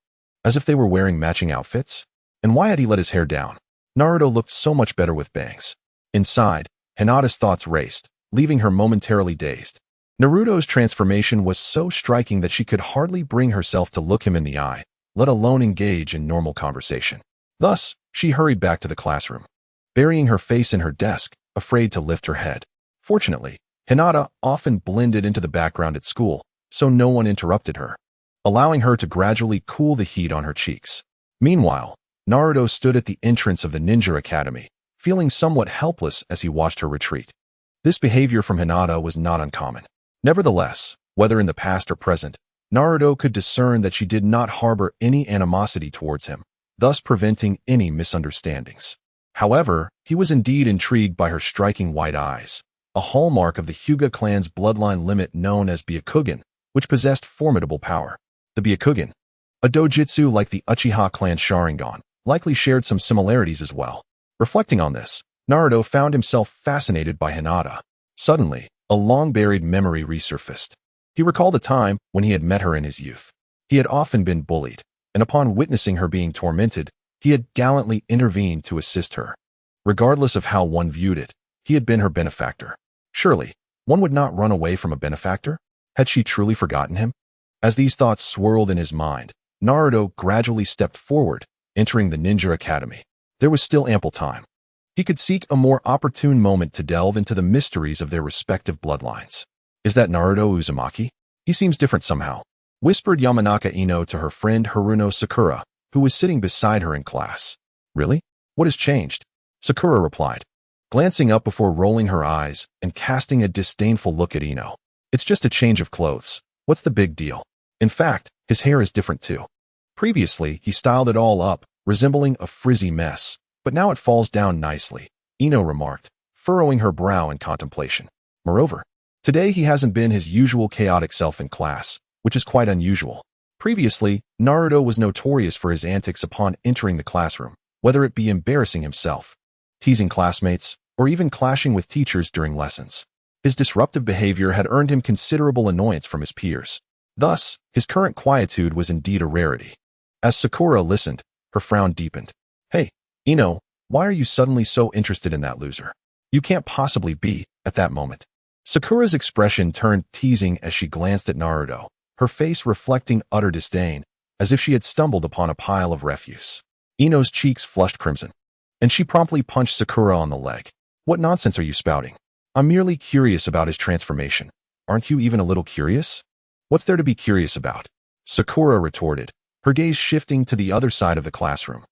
As if they were wearing matching outfits? And why had he let his hair down? Naruto looked so much better with bangs. Inside, Hinata's thoughts raced, leaving her momentarily dazed. Naruto's transformation was so striking that she could hardly bring herself to look him in the eye, let alone engage in normal conversation. Thus, she hurried back to the classroom, burying her face in her desk, afraid to lift her head. Fortunately, Hinata often blended into the background at school, so no one interrupted her, allowing her to gradually cool the heat on her cheeks. Meanwhile, Naruto stood at the entrance of the Ninja Academy, feeling somewhat helpless as he watched her retreat. This behavior from Hinata was not uncommon. Nevertheless, whether in the past or present, Naruto could discern that she did not harbor any animosity towards him, thus preventing any misunderstandings. However, he was indeed intrigued by her striking white eyes, a hallmark of the Hyuga clan's bloodline limit known as Byakugan, which possessed formidable power. The Byakugan, a dojutsu like the Uchiha clan Sharingan, likely shared some similarities as well. Reflecting on this, Naruto found himself fascinated by Hinata. Suddenly, a long-buried memory resurfaced. He recalled a time when he had met her in his youth. He had often been bullied, and upon witnessing her being tormented, he had gallantly intervened to assist her. Regardless of how one viewed it, he had been her benefactor. Surely, one would not run away from a benefactor? Had she truly forgotten him? As these thoughts swirled in his mind, Naruto gradually stepped forward, entering the Ninja Academy. There was still ample time. He could seek a more opportune moment to delve into the mysteries of their respective bloodlines. "Is that Naruto Uzumaki? He seems different somehow," whispered Yamanaka Ino to her friend Haruno Sakura, who was sitting beside her in class. "Really? What has changed?" Sakura replied, glancing up before rolling her eyes and casting a disdainful look at Ino. "It's just a change of clothes. What's the big deal? In fact, his hair is different too. Previously, he styled it all up, resembling a frizzy mess, but now it falls down nicely," Ino remarked, furrowing her brow in contemplation. "Moreover, today he hasn't been his usual chaotic self in class, which is quite unusual. Previously, Naruto was notorious for his antics upon entering the classroom, whether it be embarrassing himself, teasing classmates, or even clashing with teachers during lessons. His disruptive behavior had earned him considerable annoyance from his peers. Thus, his current quietude was indeed a rarity. As Sakura listened, her frown deepened. "Hey, Ino, why are you suddenly so interested in that loser? You can't possibly be," at that moment. Sakura's expression turned teasing as she glanced at Naruto, her face reflecting utter disdain, as if she had stumbled upon a pile of refuse. Ino's cheeks flushed crimson, and she promptly punched Sakura on the leg. "What nonsense are you spouting? I'm merely curious about his transformation. Aren't you even a little curious?" "What's there to be curious about?" Sakura retorted, her gaze shifting to the other side of the classroom,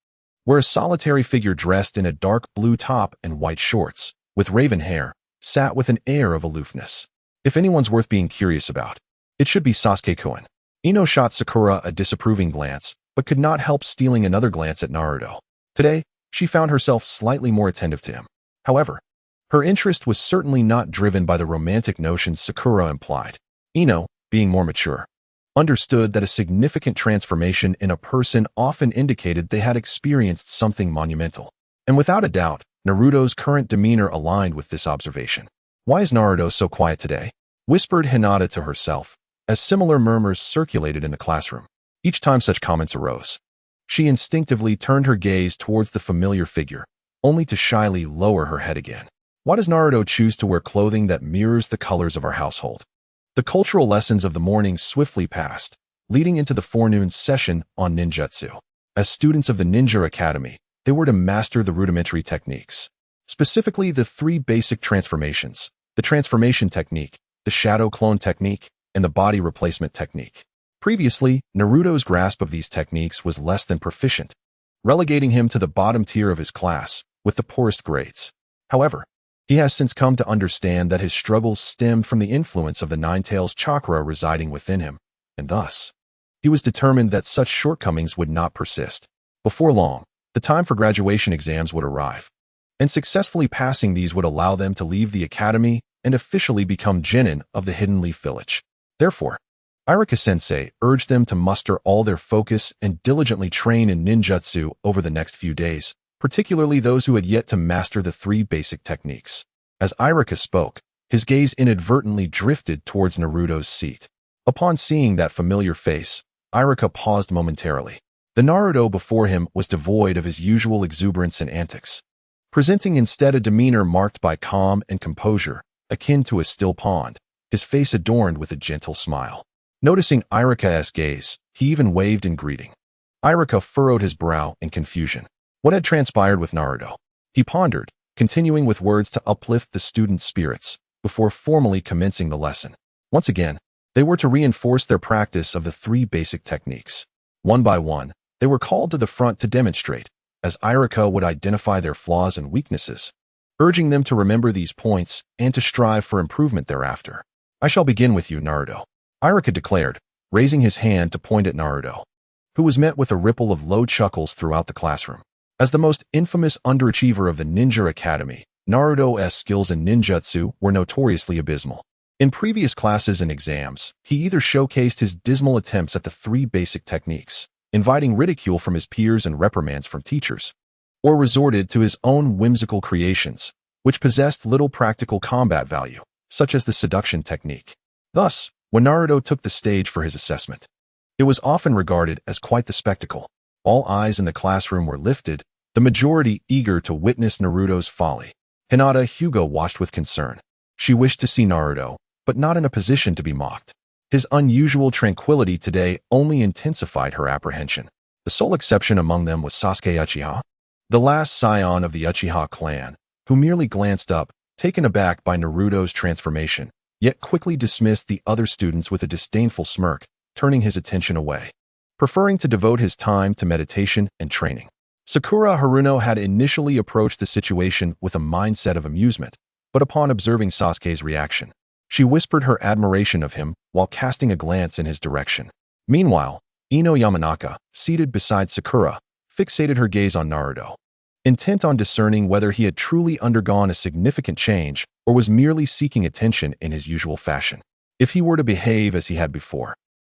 where a solitary figure dressed in a dark blue top and white shorts, with raven hair, sat with an air of aloofness. "If anyone's worth being curious about, it should be Sasuke-kun." Ino shot Sakura a disapproving glance, but could not help stealing another glance at Naruto. Today, she found herself slightly more attentive to him. However, her interest was certainly not driven by the romantic notions Sakura implied. Ino, being more mature, understood that a significant transformation in a person often indicated they had experienced something monumental. And without a doubt, Naruto's current demeanor aligned with this observation. "Why is Naruto so quiet today?" whispered Hinata to herself, as similar murmurs circulated in the classroom. Each time such comments arose, she instinctively turned her gaze towards the familiar figure, only to shyly lower her head again. Why does Naruto choose to wear clothing that mirrors the colors of our household? The cultural lessons of the morning swiftly passed, leading into the forenoon session on ninjutsu. As students of the Ninja Academy, they were to master the rudimentary techniques, specifically the three basic transformations: the transformation technique, the shadow clone technique, and the body replacement technique. Previously, Naruto's grasp of these techniques was less than proficient, relegating him to the bottom tier of his class, with the poorest grades. However, he has since come to understand that his struggles stemmed from the influence of the Nine-Tails chakra residing within him, and thus, he was determined that such shortcomings would not persist. Before long, the time for graduation exams would arrive, and successfully passing these would allow them to leave the academy and officially become genin of the Hidden Leaf Village. Therefore, Irika-sensei urged them to muster all their focus and diligently train in ninjutsu over the next few days, particularly those who had yet to master the three basic techniques. As Irika spoke, his gaze inadvertently drifted towards Naruto's seat. Upon seeing that familiar face, Irika paused momentarily. The Naruto before him was devoid of his usual exuberance and antics, presenting instead a demeanor marked by calm and composure, akin to a still pond, his face adorned with a gentle smile. Noticing Irika's gaze, he even waved in greeting. Irika furrowed his brow in confusion. What had transpired with Naruto? He pondered, continuing with words to uplift the students' spirits, before formally commencing the lesson. Once again, they were to reinforce their practice of the three basic techniques. One by one, they were called to the front to demonstrate, as Irika would identify their flaws and weaknesses, urging them to remember these points and to strive for improvement thereafter. "I shall begin with you, Naruto," Irika declared, raising his hand to point at Naruto, who was met with a ripple of low chuckles throughout the classroom. As the most infamous underachiever of the Ninja Academy, Naruto's skills in ninjutsu were notoriously abysmal. In previous classes and exams, he either showcased his dismal attempts at the three basic techniques, inviting ridicule from his peers and reprimands from teachers, or resorted to his own whimsical creations, which possessed little practical combat value, such as the seduction technique. Thus, when Naruto took the stage for his assessment, it was often regarded as quite the spectacle. All eyes in the classroom were lifted, the majority eager to witness Naruto's folly. Hinata Hugo watched with concern. She wished to see Naruto, but not in a position to be mocked. His unusual tranquility today only intensified her apprehension. The sole exception among them was Sasuke Uchiha, the last scion of the Uchiha clan, who merely glanced up, taken aback by Naruto's transformation, yet quickly dismissed the other students with a disdainful smirk, turning his attention away, preferring to devote his time to meditation and training. Sakura Haruno had initially approached the situation with a mindset of amusement, but upon observing Sasuke's reaction, she whispered her admiration of him while casting a glance in his direction. Meanwhile, Ino Yamanaka, seated beside Sakura, fixated her gaze on Naruto, intent on discerning whether he had truly undergone a significant change or was merely seeking attention in his usual fashion. If he were to behave as he had before,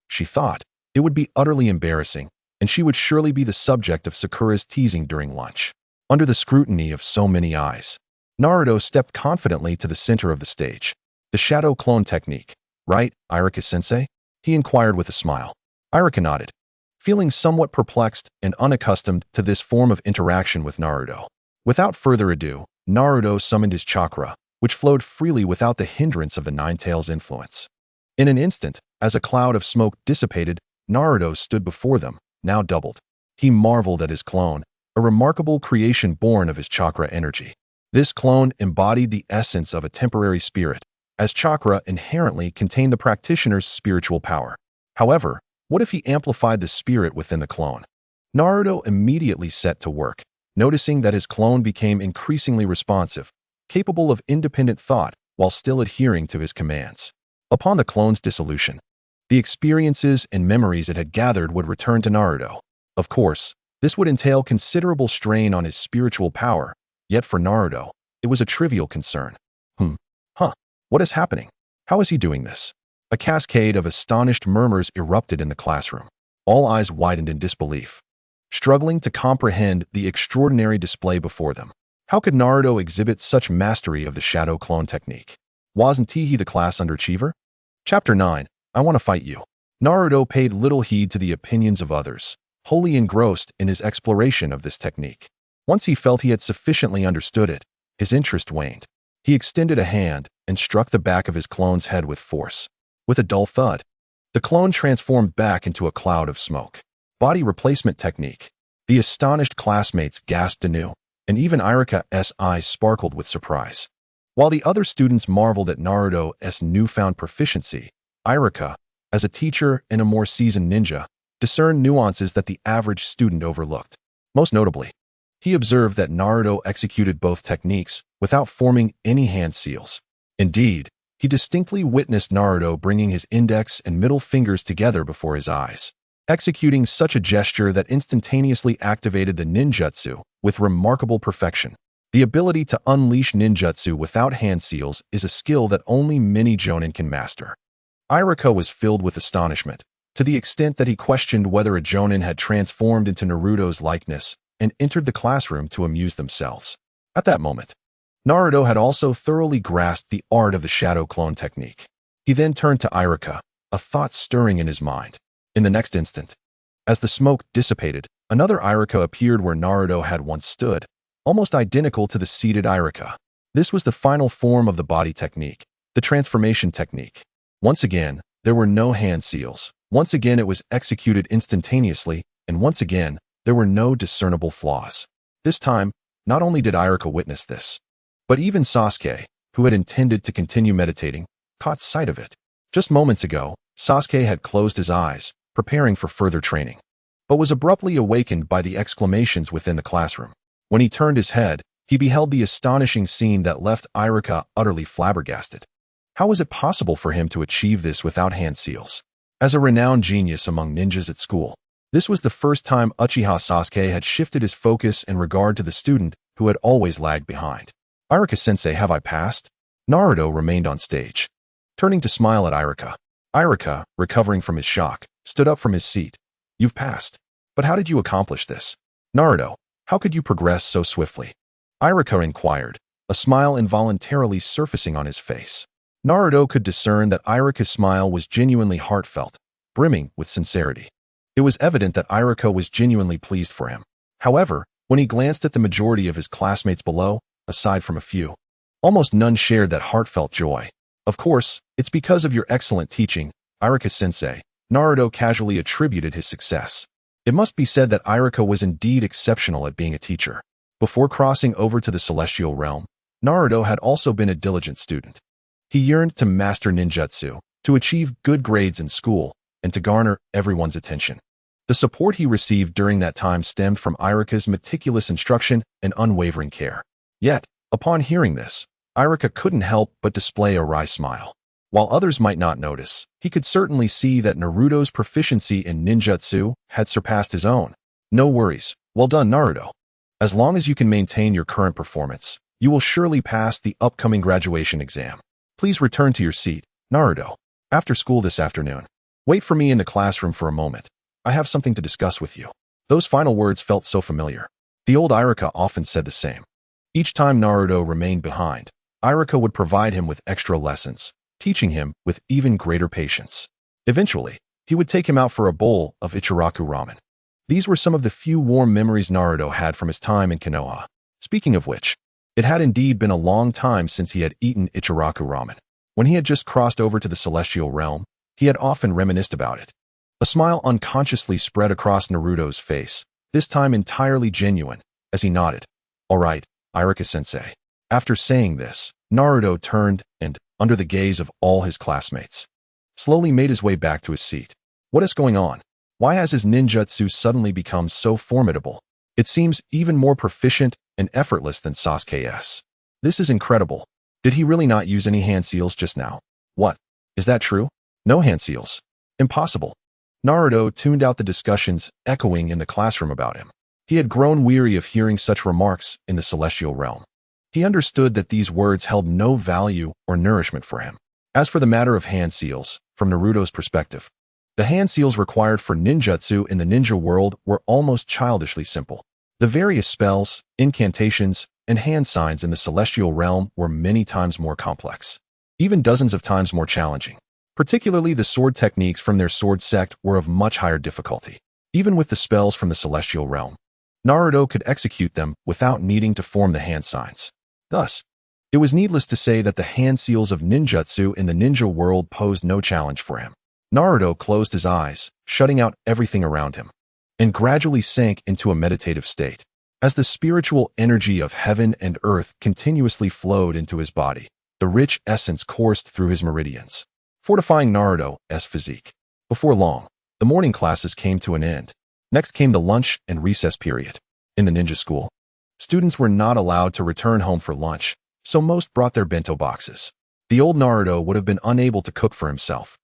she thought, it would be utterly embarrassing, and she would surely be the subject of Sakura's teasing during lunch. Under the scrutiny of so many eyes, Naruto stepped confidently to the center of the stage. The shadow clone technique, right, Irika-sensei? he inquired with a smile. Iruka nodded, feeling somewhat perplexed and unaccustomed to this form of interaction with Naruto. Without further ado, Naruto summoned his chakra, which flowed freely without the hindrance of the Nine-Tails' influence. In an instant, as a cloud of smoke dissipated, Naruto stood before them, now doubled. He marveled at his clone, a remarkable creation born of his chakra energy. This clone embodied the essence of a temporary spirit, as chakra inherently contained the practitioner's spiritual power. However, what if he amplified the spirit within the clone? Naruto immediately set to work, noticing that his clone became increasingly responsive, capable of independent thought while still adhering to his commands. Upon the clone's dissolution, the experiences and memories it had gathered would return to Naruto. Of course, this would entail considerable strain on his spiritual power, yet for Naruto, it was a trivial concern. What is happening? How is he doing this? A cascade of astonished murmurs erupted in the classroom. All eyes widened in disbelief, struggling to comprehend the extraordinary display before them. How could Naruto exhibit such mastery of the shadow clone technique? Wasn't he the class underachiever? Chapter 9. I Want to Fight You. Naruto paid little heed to the opinions of others, wholly engrossed in his exploration of this technique. Once he felt he had sufficiently understood it, his interest waned. He extended a hand and struck the back of his clone's head with force. With a dull thud, the clone transformed back into a cloud of smoke. Body replacement technique. The astonished classmates gasped anew, and even Iruka's eyes sparkled with surprise. While the other students marveled at Naruto's newfound proficiency, Iruka, as a teacher and a more seasoned ninja, discerned nuances that the average student overlooked. Most notably, he observed that Naruto executed both techniques without forming any hand seals. Indeed, he distinctly witnessed Naruto bringing his index and middle fingers together before his eyes, executing such a gesture that instantaneously activated the ninjutsu with remarkable perfection. The ability to unleash ninjutsu without hand seals is a skill that only many jonin can master. Iruka was filled with astonishment, to the extent that he questioned whether a jonin had transformed into Naruto's likeness and entered the classroom to amuse themselves. At that moment, Naruto had also thoroughly grasped the art of the shadow clone technique. He then turned to Iruka, a thought stirring in his mind. In the next instant, as the smoke dissipated, another Iruka appeared where Naruto had once stood, almost identical to the seated Iruka. This was the final form of the body technique, the transformation technique. Once again, there were no hand seals. Once again, it was executed instantaneously, and once again, there were no discernible flaws. This time, not only did Iruka witness this, but even Sasuke, who had intended to continue meditating, caught sight of it. Just moments ago, Sasuke had closed his eyes, preparing for further training, but was abruptly awakened by the exclamations within the classroom. When he turned his head, he beheld the astonishing scene that left Iruka utterly flabbergasted. How was it possible for him to achieve this without hand seals? As a renowned genius among ninjas at school, this was the first time Uchiha Sasuke had shifted his focus in regard to the student who had always lagged behind. Iruka-sensei, have I passed? Naruto remained on stage, turning to smile at Iruka. Iruka, recovering from his shock, stood up from his seat. You've passed. But how did you accomplish this? Naruto, how could you progress so swiftly? Iruka inquired, a smile involuntarily surfacing on his face. Naruto could discern that Iruka's smile was genuinely heartfelt, brimming with sincerity. It was evident that Iruka was genuinely pleased for him. However, when he glanced at the majority of his classmates below, aside from a few, almost none shared that heartfelt joy. Of course, it's because of your excellent teaching, Iruka-sensei, Naruto casually attributed his success. It must be said that Iruka was indeed exceptional at being a teacher. Before crossing over to the celestial realm, Naruto had also been a diligent student. He yearned to master ninjutsu, to achieve good grades in school, and to garner everyone's attention. The support he received during that time stemmed from Iruka's meticulous instruction and unwavering care. Yet, upon hearing this, Iruka couldn't help but display a wry smile. While others might not notice, he could certainly see that Naruto's proficiency in ninjutsu had surpassed his own. No worries. Well done, Naruto. As long as you can maintain your current performance, you will surely pass the upcoming graduation exam. Please return to your seat, Naruto. After school this afternoon. Wait for me in the classroom for a moment. I have something to discuss with you. Those final words felt so familiar. The old Iruka often said the same. Each time Naruto remained behind, Iruka would provide him with extra lessons, teaching him with even greater patience. Eventually, he would take him out for a bowl of Ichiraku ramen. These were some of the few warm memories Naruto had from his time in Konoha. Speaking of which, it had indeed been a long time since he had eaten Ichiraku ramen. When he had just crossed over to the celestial realm, he had often reminisced about it. A smile unconsciously spread across Naruto's face, this time entirely genuine, as he nodded. All right, Iruka-sensei. After saying this, Naruto turned and, under the gaze of all his classmates, slowly made his way back to his seat. What is going on? Why has his ninjutsu suddenly become so formidable? It seems even more proficient and effortless than Sasuke's. This is incredible. Did he really not use any hand seals just now? What? Is that true? No hand seals. Impossible. Naruto tuned out the discussions echoing in the classroom about him. He had grown weary of hearing such remarks in the celestial realm. He understood that these words held no value or nourishment for him. As for the matter of hand seals, from Naruto's perspective, the hand seals required for ninjutsu in the ninja world were almost childishly simple. The various spells, incantations, and hand signs in the celestial realm were many times more complex, even dozens of times more challenging. Particularly the sword techniques from their sword sect were of much higher difficulty. Even with the spells from the celestial realm, Naruto could execute them without needing to form the hand signs. Thus, it was needless to say that the hand seals of ninjutsu in the ninja world posed no challenge for him. Naruto closed his eyes, shutting out everything around him, and gradually sank into a meditative state. As the spiritual energy of heaven and earth continuously flowed into his body, the rich essence coursed through his meridians, fortifying Naruto's physique. Before long, the morning classes came to an end. Next came the lunch and recess period. In the ninja school, students were not allowed to return home for lunch, so most brought their bento boxes. The old Naruto would have been unable to cook for himself,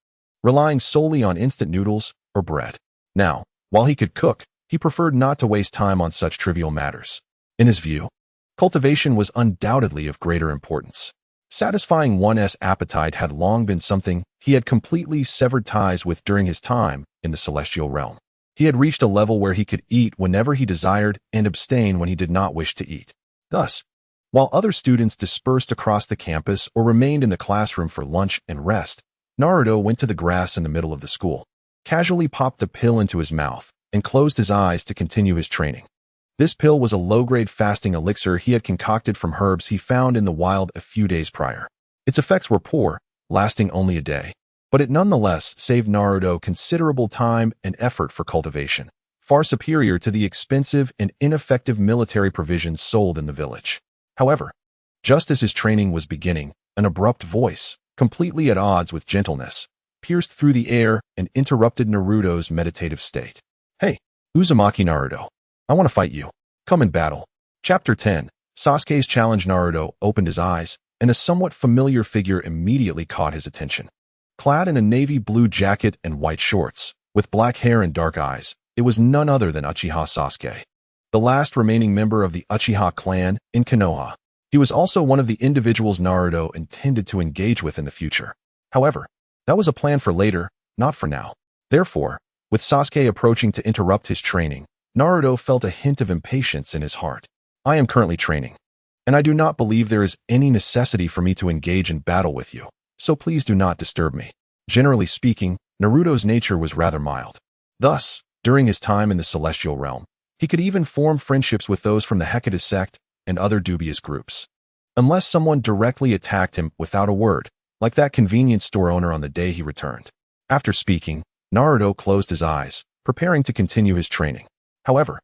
relying solely on instant noodles or bread. Now, while he could cook, he preferred not to waste time on such trivial matters. In his view, cultivation was undoubtedly of greater importance. Satisfying one's appetite had long been something he had completely severed ties with during his time in the celestial realm. He had reached a level where he could eat whenever he desired and abstain when he did not wish to eat. Thus, while other students dispersed across the campus or remained in the classroom for lunch and rest, Naruto went to the grass in the middle of the school, casually popped a pill into his mouth, and closed his eyes to continue his training. This pill was a low-grade fasting elixir he had concocted from herbs he found in the wild a few days prior. Its effects were poor, lasting only a day, but it nonetheless saved Naruto considerable time and effort for cultivation, far superior to the expensive and ineffective military provisions sold in the village. However, just as his training was beginning, an abrupt voice, completely at odds with gentleness, pierced through the air and interrupted Naruto's meditative state. Hey, Uzumaki Naruto. I want to fight you. Come and battle. Chapter 10. Sasuke's challenge. Naruto opened his eyes, and a somewhat familiar figure immediately caught his attention. Clad in a navy blue jacket and white shorts, with black hair and dark eyes, it was none other than Uchiha Sasuke, the last remaining member of the Uchiha clan in Konoha. He was also one of the individuals Naruto intended to engage with in the future. However, that was a plan for later, not for now. Therefore, with Sasuke approaching to interrupt his training, Naruto felt a hint of impatience in his heart. I am currently training, and I do not believe there is any necessity for me to engage in battle with you, so please do not disturb me. Generally speaking, Naruto's nature was rather mild. Thus, during his time in the celestial realm, he could even form friendships with those from the Hokage sect and other dubious groups. Unless someone directly attacked him without a word, like that convenience store owner on the day he returned. After speaking, Naruto closed his eyes, preparing to continue his training. However,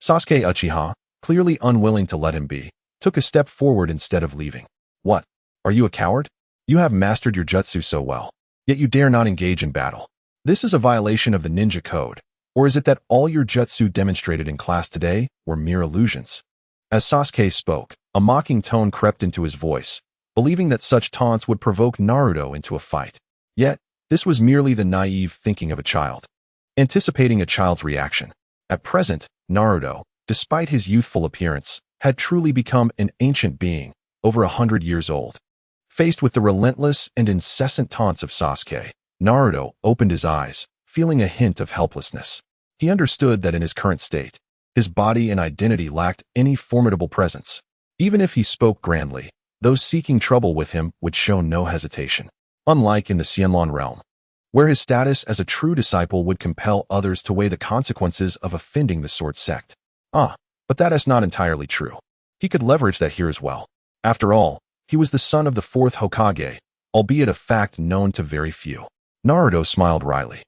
Sasuke Uchiha, clearly unwilling to let him be, took a step forward instead of leaving. What? Are you a coward? You have mastered your jutsu so well, yet you dare not engage in battle. This is a violation of the ninja code, or is it that all your jutsu demonstrated in class today were mere illusions? As Sasuke spoke, a mocking tone crept into his voice, believing that such taunts would provoke Naruto into a fight. Yet, this was merely the naive thinking of a child, anticipating a child's reaction. At present, Naruto, despite his youthful appearance, had truly become an ancient being, over 100 years old. Faced with the relentless and incessant taunts of Sasuke, Naruto opened his eyes, feeling a hint of helplessness. He understood that in his current state, his body and identity lacked any formidable presence. Even if he spoke grandly, those seeking trouble with him would show no hesitation. Unlike in the Xianlan realm, where his status as a true disciple would compel others to weigh the consequences of offending the sword sect. But that is not entirely true. He could leverage that here as well. After all, he was the son of the fourth Hokage, albeit a fact known to very few. Naruto smiled wryly,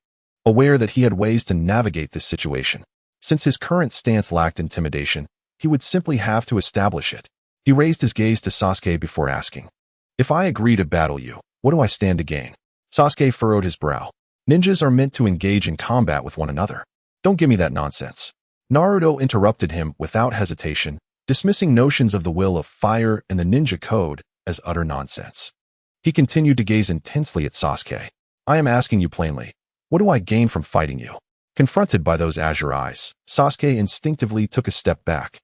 aware that he had ways to navigate this situation. Since his current stance lacked intimidation, he would simply have to establish it. He raised his gaze to Sasuke before asking, "If I agree to battle you, what do I stand to gain?" Sasuke furrowed his brow. "Ninjas are meant to engage in combat with one another. Don't give me that nonsense." Naruto interrupted him without hesitation, dismissing notions of the will of fire and the ninja code as utter nonsense. He continued to gaze intensely at Sasuke. "I am asking you plainly, what do I gain from fighting you?" Confronted by those azure eyes, Sasuke instinctively took a step back,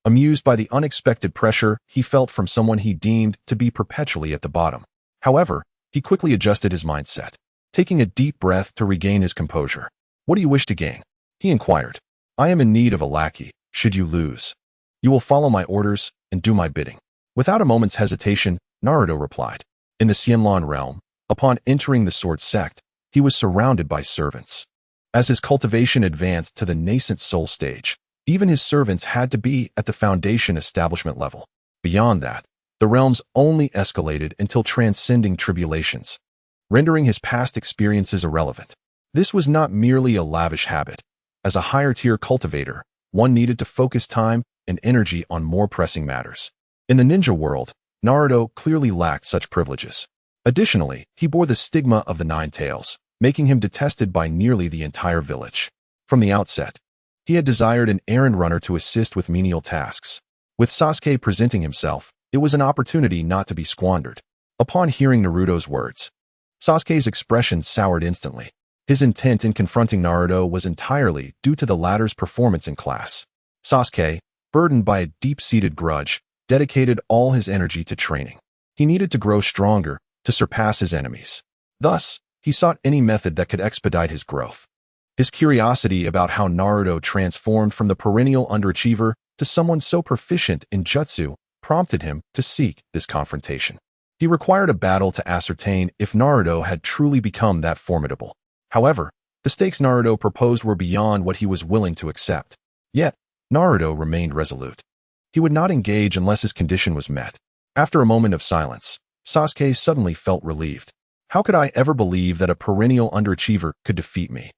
amused by the unexpected pressure he felt from someone he deemed to be perpetually at the bottom. However, he quickly adjusted his mindset, taking a deep breath to regain his composure. "What do you wish to gain?" he inquired. "I am in need of a lackey, should you lose. You will follow my orders and do my bidding." Without a moment's hesitation, Naruto replied. In the Xianlan realm, upon entering the sword sect, he was surrounded by servants. As his cultivation advanced to the nascent soul stage, even his servants had to be at the foundation establishment level. Beyond that, the realms only escalated until transcending tribulations, rendering his past experiences irrelevant. This was not merely a lavish habit. As a higher-tier cultivator, one needed to focus time and energy on more pressing matters. In the ninja world, Naruto clearly lacked such privileges. Additionally, he bore the stigma of the Nine-Tails, making him detested by nearly the entire village. From the outset, he had desired an errand runner to assist with menial tasks. With Sasuke presenting himself, it was an opportunity not to be squandered. Upon hearing Naruto's words, Sasuke's expression soured instantly. His intent in confronting Naruto was entirely due to the latter's performance in class. Sasuke, burdened by a deep-seated grudge, dedicated all his energy to training. He needed to grow stronger to surpass his enemies. Thus, he sought any method that could expedite his growth. His curiosity about how Naruto transformed from the perennial underachiever to someone so proficient in jutsu prompted him to seek this confrontation. He required a battle to ascertain if Naruto had truly become that formidable. However, the stakes Naruto proposed were beyond what he was willing to accept. Yet, Naruto remained resolute. He would not engage unless his condition was met. After a moment of silence, Sasuke suddenly felt relieved. How could I ever believe that a perennial underachiever could defeat me?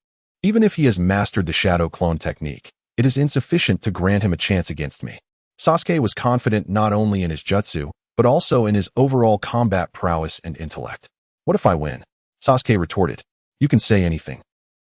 Even if he has mastered the shadow clone technique, it is insufficient to grant him a chance against me. Sasuke was confident not only in his jutsu, but also in his overall combat prowess and intellect. "What if I win?" Sasuke retorted. "You can say anything,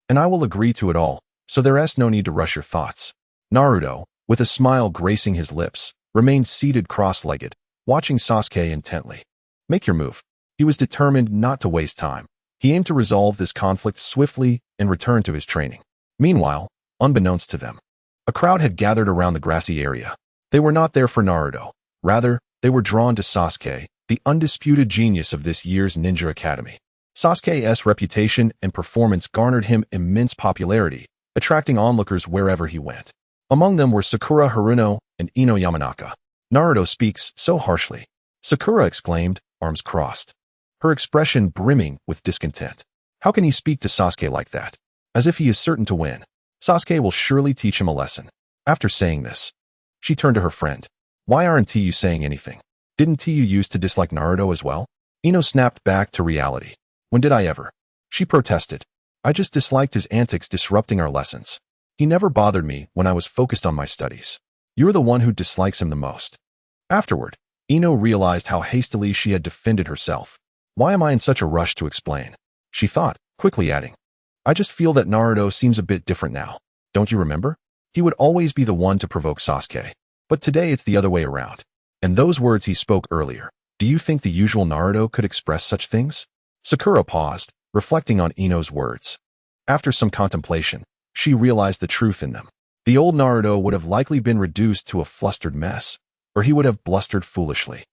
and I will agree to it all, so there is no need to rush your thoughts." Naruto, with a smile gracing his lips, remained seated cross-legged, watching Sasuke intently. "Make your move." He was determined not to waste time. He aimed to resolve this conflict swiftly and return to his training. Meanwhile, unbeknownst to them, a crowd had gathered around the grassy area. They were not there for Naruto. Rather, they were drawn to Sasuke, the undisputed genius of this year's ninja academy. Sasuke's reputation and performance garnered him immense popularity, attracting onlookers wherever he went. Among them were Sakura Haruno and Ino Yamanaka. "Naruto speaks so harshly," Sakura exclaimed, arms crossed, her expression brimming with discontent. "How can he speak to Sasuke like that? As if he is certain to win. Sasuke will surely teach him a lesson." After saying this, she turned to her friend. "Why aren't you saying anything? Didn't you used to dislike Naruto as well?" Ino snapped back to reality. "When did I ever?" She protested. "I just disliked his antics disrupting our lessons. He never bothered me when I was focused on my studies. You're the one who dislikes him the most." Afterward, Ino realized how hastily she had defended herself. "Why am I in such a rush to explain?" she thought, quickly adding, "I just feel that Naruto seems a bit different now. Don't you remember? He would always be the one to provoke Sasuke. But today it's the other way around. And those words he spoke earlier, do you think the usual Naruto could express such things?" Sakura paused, reflecting on Ino's words. After some contemplation, she realized the truth in them. The old Naruto would have likely been reduced to a flustered mess, or he would have blustered foolishly,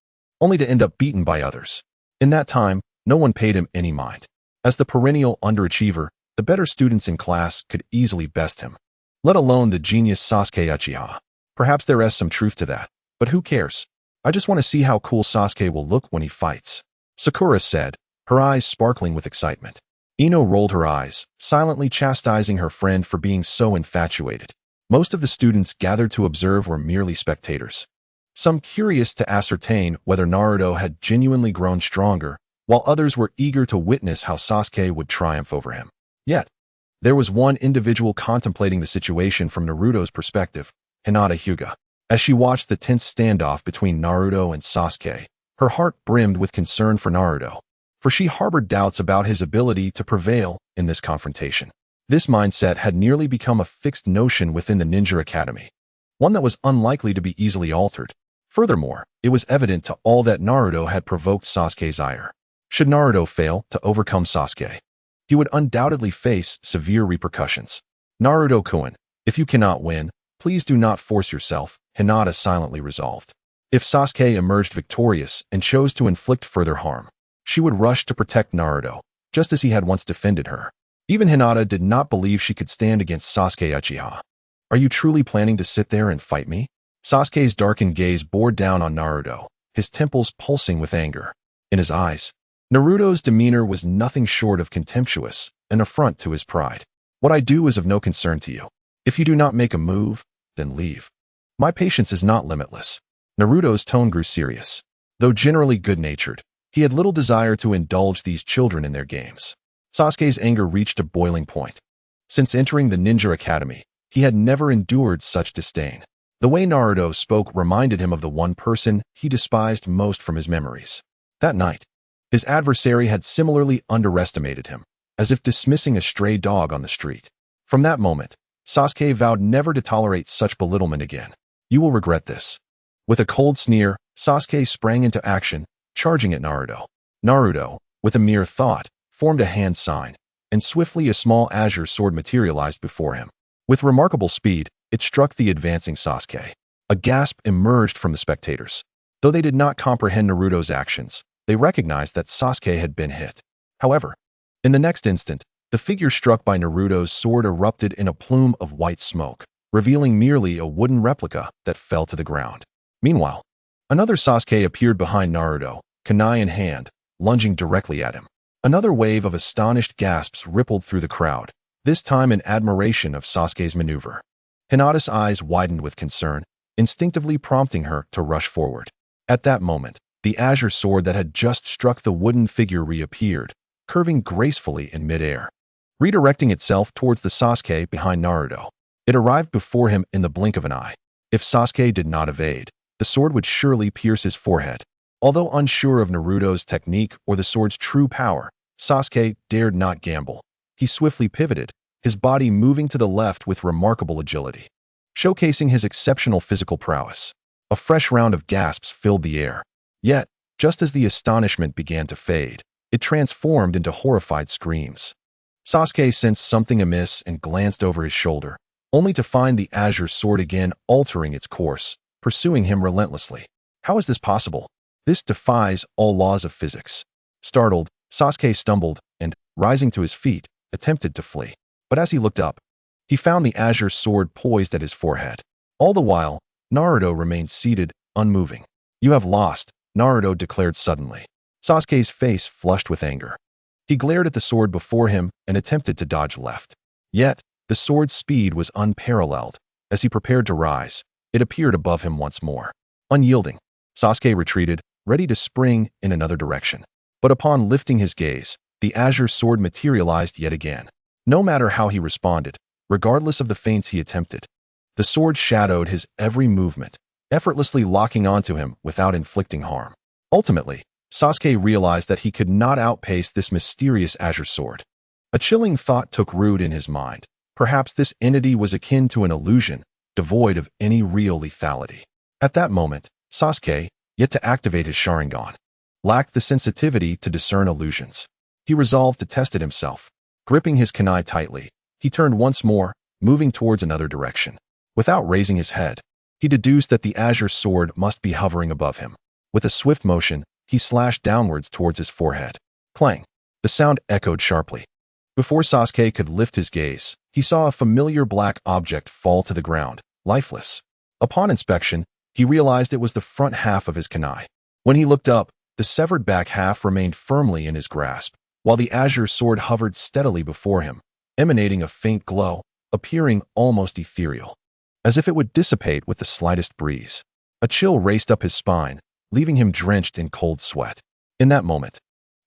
only to end up beaten by others. In that time, no one paid him any mind. As the perennial underachiever, the better students in class could easily best him, let alone the genius Sasuke Uchiha. Perhaps there is some truth to that, but who cares? I just want to see how cool Sasuke will look when he fights," Sakura said, her eyes sparkling with excitement. Ino rolled her eyes, silently chastising her friend for being so infatuated. Most of the students gathered to observe were merely spectators, some curious to ascertain whether Naruto had genuinely grown stronger, while others were eager to witness how Sasuke would triumph over him. Yet, there was one individual contemplating the situation from Naruto's perspective, Hinata Hyuga. As she watched the tense standoff between Naruto and Sasuke, her heart brimmed with concern for Naruto, for she harbored doubts about his ability to prevail in this confrontation. This mindset had nearly become a fixed notion within the Ninja Academy, one that was unlikely to be easily altered. Furthermore, it was evident to all that Naruto had provoked Sasuke's ire. Should Naruto fail to overcome Sasuke, he would undoubtedly face severe repercussions. Naruto-kun, if you cannot win, please do not force yourself, Hinata silently resolved. If Sasuke emerged victorious and chose to inflict further harm, she would rush to protect Naruto, just as he had once defended her. Even Hinata did not believe she could stand against Sasuke Uchiha. Are you truly planning to sit there and fight me? Sasuke's darkened gaze bore down on Naruto, his temples pulsing with anger. In his eyes, Naruto's demeanor was nothing short of contemptuous, an affront to his pride. What I do is of no concern to you. If you do not make a move, then leave. My patience is not limitless. Naruto's tone grew serious. Though generally good-natured, he had little desire to indulge these children in their games. Sasuke's anger reached a boiling point. Since entering the Ninja Academy, he had never endured such disdain. The way Naruto spoke reminded him of the one person he despised most from his memories. That night, his adversary had similarly underestimated him, as if dismissing a stray dog on the street. From that moment, Sasuke vowed never to tolerate such belittlement again. You will regret this. With a cold sneer, Sasuke sprang into action, charging at Naruto. Naruto, with a mere thought, formed a hand sign, and swiftly a small azure sword materialized before him. With remarkable speed, it struck the advancing Sasuke. A gasp emerged from the spectators. Though they did not comprehend Naruto's actions, they recognized that Sasuke had been hit. However, in the next instant, the figure struck by Naruto's sword erupted in a plume of white smoke, revealing merely a wooden replica that fell to the ground. Meanwhile, another Sasuke appeared behind Naruto, kunai in hand, lunging directly at him. Another wave of astonished gasps rippled through the crowd, this time in admiration of Sasuke's maneuver. Hinata's eyes widened with concern, instinctively prompting her to rush forward. At that moment, the azure sword that had just struck the wooden figure reappeared, curving gracefully in midair, redirecting itself towards the Sasuke behind Naruto. It arrived before him in the blink of an eye. If Sasuke did not evade, the sword would surely pierce his forehead. Although unsure of Naruto's technique or the sword's true power, Sasuke dared not gamble. He swiftly pivoted, his body moving to the left with remarkable agility, showcasing his exceptional physical prowess. A fresh round of gasps filled the air. Yet, just as the astonishment began to fade, it transformed into horrified screams. Sasuke sensed something amiss and glanced over his shoulder, only to find the azure sword again altering its course, pursuing him relentlessly. How is this possible? This defies all laws of physics. Startled, Sasuke stumbled and, rising to his feet, attempted to flee. But as he looked up, he found the azure sword poised at his forehead. All the while, Naruto remained seated, unmoving. You have lost, Naruto declared suddenly. Sasuke's face flushed with anger. He glared at the sword before him and attempted to dodge left. Yet, the sword's speed was unparalleled. As he prepared to rise, it appeared above him once more. Unyielding, Sasuke retreated, ready to spring in another direction. But upon lifting his gaze, the azure sword materialized yet again. No matter how he responded, regardless of the feints he attempted, the sword shadowed his every movement, effortlessly locking onto him without inflicting harm. Ultimately, Sasuke realized that he could not outpace this mysterious azure sword. A chilling thought took root in his mind. Perhaps this entity was akin to an illusion, devoid of any real lethality. At that moment, Sasuke, yet to activate his Sharingan, lacked the sensitivity to discern illusions. He resolved to test it himself. Gripping his kunai tightly, he turned once more, moving towards another direction. Without raising his head, he deduced that the azure sword must be hovering above him. With a swift motion, he slashed downwards towards his forehead. Clang! The sound echoed sharply. Before Sasuke could lift his gaze, he saw a familiar black object fall to the ground, lifeless. Upon inspection, he realized it was the front half of his kunai. When he looked up, the severed back half remained firmly in his grasp, while the azure sword hovered steadily before him, emanating a faint glow, appearing almost ethereal, as if it would dissipate with the slightest breeze. A chill raced up his spine, leaving him drenched in cold sweat. In that moment,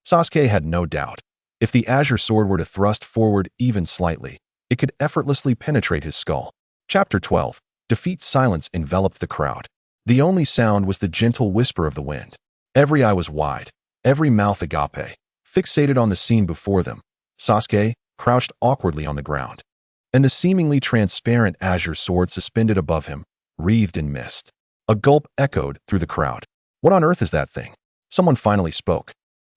Sasuke had no doubt. If the azure sword were to thrust forward even slightly, it could effortlessly penetrate his skull. Chapter 12. Defeat. Silence enveloped the crowd. The only sound was the gentle whisper of the wind. Every eye was wide, every mouth agape, fixated on the scene before them. Sasuke crouched awkwardly on the ground, and the seemingly transparent azure sword suspended above him, wreathed in mist. A gulp echoed through the crowd. What on earth is that thing? Someone finally spoke.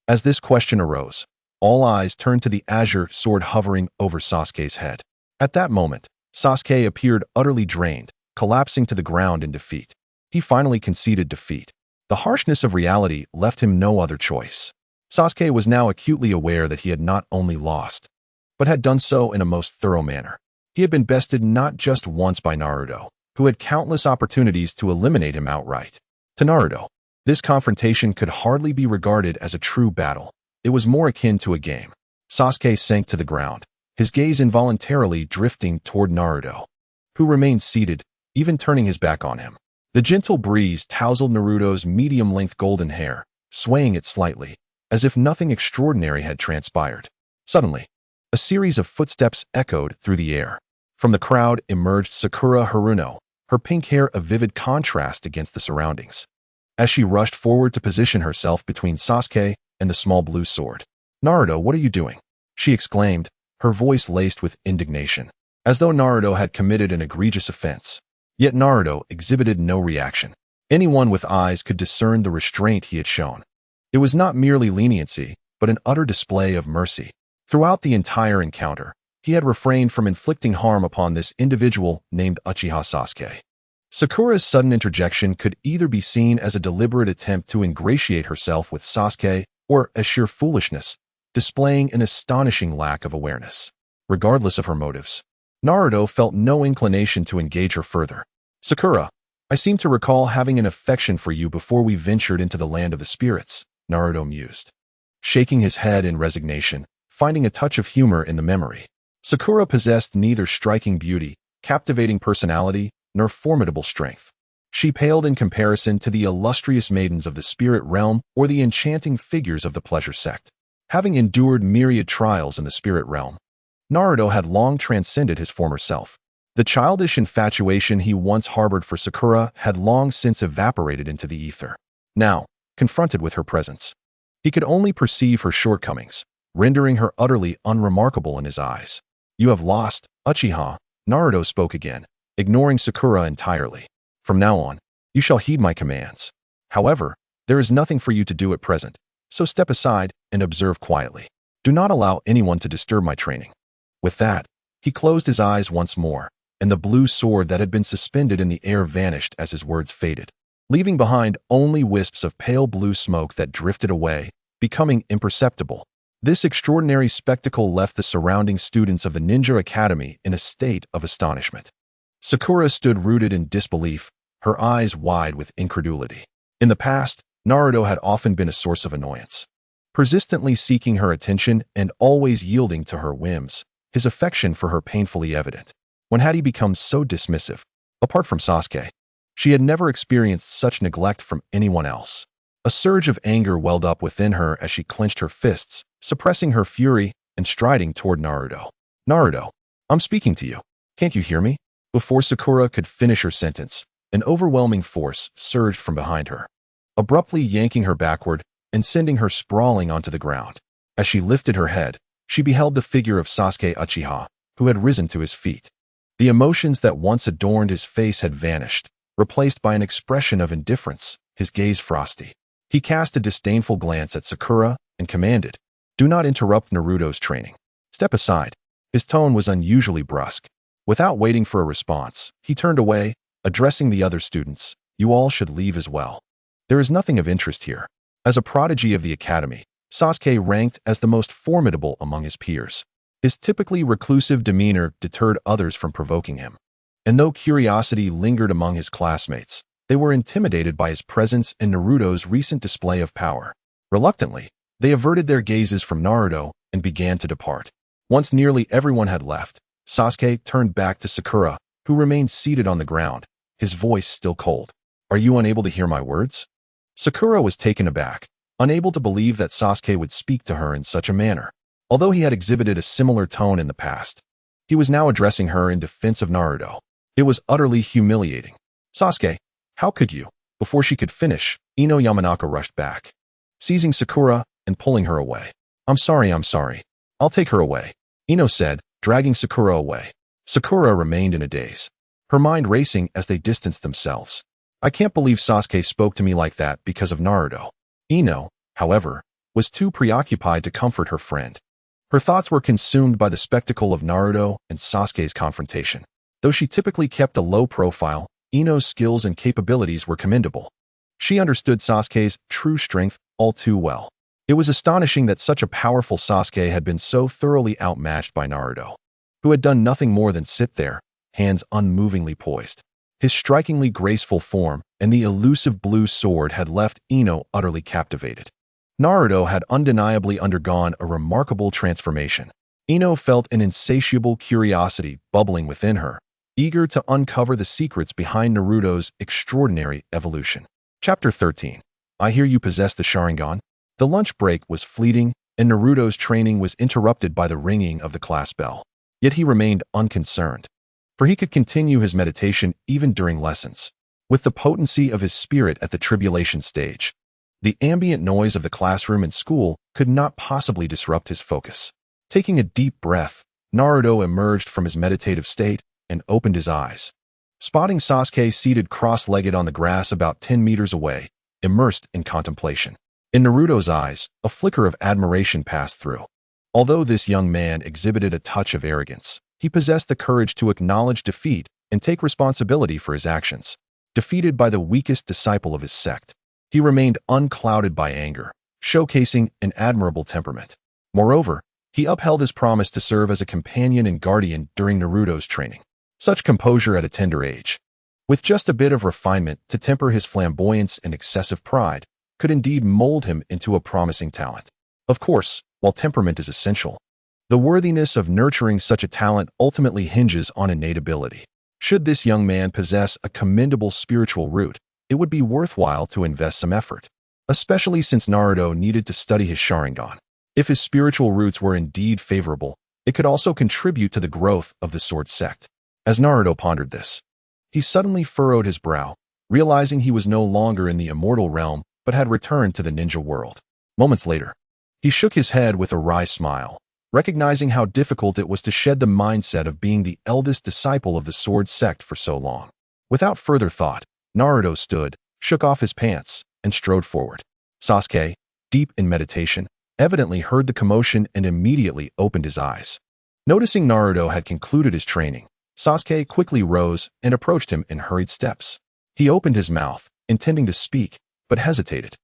As this question arose, all eyes turned to the azure sword hovering over Sasuke's head. At that moment, Sasuke appeared utterly drained, collapsing to the ground in defeat. He finally conceded defeat. The harshness of reality left him no other choice. Sasuke was now acutely aware that he had not only lost, but had done so in a most thorough manner. He had been bested not just once by Naruto, who had countless opportunities to eliminate him outright. To Naruto, this confrontation could hardly be regarded as a true battle. It was more akin to a game. Sasuke sank to the ground, his gaze involuntarily drifting toward Naruto, who remained seated, even turning his back on him. The gentle breeze tousled Naruto's medium-length golden hair, swaying it slightly, as if nothing extraordinary had transpired. Suddenly, a series of footsteps echoed through the air. From the crowd emerged Sakura Haruno, her pink hair a vivid contrast against the surroundings. As she rushed forward to position herself between Sasuke and the small blue sword. "Naruto, what are you doing?" she exclaimed, her voice laced with indignation, as though Naruto had committed an egregious offense. Yet Naruto exhibited no reaction. Anyone with eyes could discern the restraint he had shown. It was not merely leniency, but an utter display of mercy. Throughout the entire encounter, he had refrained from inflicting harm upon this individual named Uchiha Sasuke. Sakura's sudden interjection could either be seen as a deliberate attempt to ingratiate herself with Sasuke or as sheer foolishness, displaying an astonishing lack of awareness. Regardless of her motives, Naruto felt no inclination to engage her further. "Sakura, I seem to recall having an affection for you before we ventured into the land of the spirits," Naruto mused, shaking his head in resignation, finding a touch of humor in the memory. Sakura possessed neither striking beauty, captivating personality, nor formidable strength. She paled in comparison to the illustrious maidens of the spirit realm or the enchanting figures of the pleasure sect. Having endured myriad trials in the spirit realm, Naruto had long transcended his former self. The childish infatuation he once harbored for Sakura had long since evaporated into the ether. Now, confronted with her presence, he could only perceive her shortcomings, rendering her utterly unremarkable in his eyes. "You have lost, Uchiha," Naruto spoke again, ignoring Sakura entirely. "From now on, you shall heed my commands. However, there is nothing for you to do at present, so step aside and observe quietly. Do not allow anyone to disturb my training." With that, he closed his eyes once more, and the blue sword that had been suspended in the air vanished as his words faded, leaving behind only wisps of pale blue smoke that drifted away, becoming imperceptible. This extraordinary spectacle left the surrounding students of the Ninja Academy in a state of astonishment. Sakura stood rooted in disbelief, her eyes wide with incredulity. In the past, Naruto had often been a source of annoyance, persistently seeking her attention and always yielding to her whims, his affection for her painfully evident. When had he become so dismissive? Apart from Sasuke, she had never experienced such neglect from anyone else. A surge of anger welled up within her as she clenched her fists, suppressing her fury and striding toward Naruto. "Naruto, I'm speaking to you. Can't you hear me?" Before Sakura could finish her sentence, an overwhelming force surged from behind her, abruptly yanking her backward and sending her sprawling onto the ground. As she lifted her head, she beheld the figure of Sasuke Uchiha, who had risen to his feet. The emotions that once adorned his face had vanished, replaced by an expression of indifference, his gaze frosty. He cast a disdainful glance at Sakura and commanded, "Do not interrupt Naruto's training. Step aside." His tone was unusually brusque. Without waiting for a response, he turned away, addressing the other students. "You all should leave as well. There is nothing of interest here." As a prodigy of the academy, Sasuke ranked as the most formidable among his peers. His typically reclusive demeanor deterred others from provoking him. And though curiosity lingered among his classmates, they were intimidated by his presence and Naruto's recent display of power. Reluctantly, They averted their gazes from Naruto and began to depart. Once nearly everyone had left, Sasuke turned back to Sakura, who remained seated on the ground, his voice still cold. "Are you unable to hear my words?" Sakura was taken aback, unable to believe that Sasuke would speak to her in such a manner. Although he had exhibited a similar tone in the past, he was now addressing her in defense of Naruto. It was utterly humiliating. "Sasuke, how could you?" Before she could finish, Ino Yamanaka rushed back, seizing Sakura and pulling her away. I'm sorry. I'll take her away," Ino said, dragging Sakura away. Sakura remained in a daze, her mind racing as they distanced themselves. "I can't believe Sasuke spoke to me like that because of Naruto." Ino, however, was too preoccupied to comfort her friend. Her thoughts were consumed by the spectacle of Naruto and Sasuke's confrontation. Though she typically kept a low profile, Ino's skills and capabilities were commendable. She understood Sasuke's true strength all too well. It was astonishing that such a powerful Sasuke had been so thoroughly outmatched by Naruto, who had done nothing more than sit there, hands unmovingly poised. His strikingly graceful form and the elusive blue sword had left Ino utterly captivated. Naruto had undeniably undergone a remarkable transformation. Ino felt an insatiable curiosity bubbling within her, eager to uncover the secrets behind Naruto's extraordinary evolution. Chapter 13. I hear you possess the Sharingan? The lunch break was fleeting, and Naruto's training was interrupted by the ringing of the class bell. Yet he remained unconcerned, for he could continue his meditation even during lessons. With the potency of his spirit at the tribulation stage, the ambient noise of the classroom and school could not possibly disrupt his focus. Taking a deep breath, Naruto emerged from his meditative state and opened his eyes, spotting Sasuke seated cross-legged on the grass about 10 meters away, immersed in contemplation. In Naruto's eyes, a flicker of admiration passed through. Although this young man exhibited a touch of arrogance, he possessed the courage to acknowledge defeat and take responsibility for his actions. Defeated by the weakest disciple of his sect, he remained unclouded by anger, showcasing an admirable temperament. Moreover, he upheld his promise to serve as a companion and guardian during Naruto's training. Such composure at a tender age, with just a bit of refinement to temper his flamboyance and excessive pride, could indeed mold him into a promising talent. Of course, while temperament is essential, the worthiness of nurturing such a talent ultimately hinges on innate ability. Should this young man possess a commendable spiritual root, it would be worthwhile to invest some effort, especially since Naruto needed to study his Sharingan. If his spiritual roots were indeed favorable, it could also contribute to the growth of the sword sect. As Naruto pondered this, he suddenly furrowed his brow, realizing he was no longer in the immortal realm but had returned to the ninja world. Moments later, he shook his head with a wry smile, recognizing how difficult it was to shed the mindset of being the eldest disciple of the sword sect for so long. Without further thought, Naruto stood, shook off his pants, and strode forward. Sasuke, deep in meditation, evidently heard the commotion and immediately opened his eyes. Noticing Naruto had concluded his training, Sasuke quickly rose and approached him in hurried steps. He opened his mouth, intending to speak, but hesitated.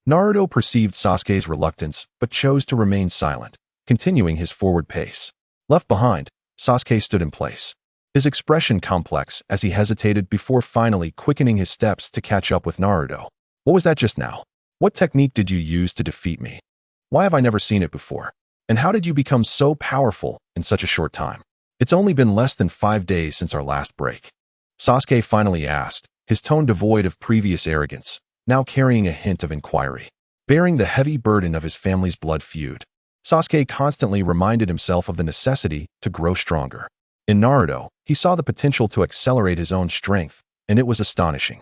Naruto perceived Sasuke's reluctance but chose to remain silent, continuing his forward pace. Left behind, Sasuke stood in place, his expression complex as he hesitated before finally quickening his steps to catch up with Naruto. What was that just now? What technique did you use to defeat me? Why have I never seen it before? And how did you become so powerful in such a short time? It's only been less than 5 days since our last break. Sasuke finally asked, his tone devoid of previous arrogance, now carrying a hint of inquiry. Bearing the heavy burden of his family's blood feud, Sasuke constantly reminded himself of the necessity to grow stronger. In Naruto, he saw the potential to accelerate his own strength, and it was astonishing.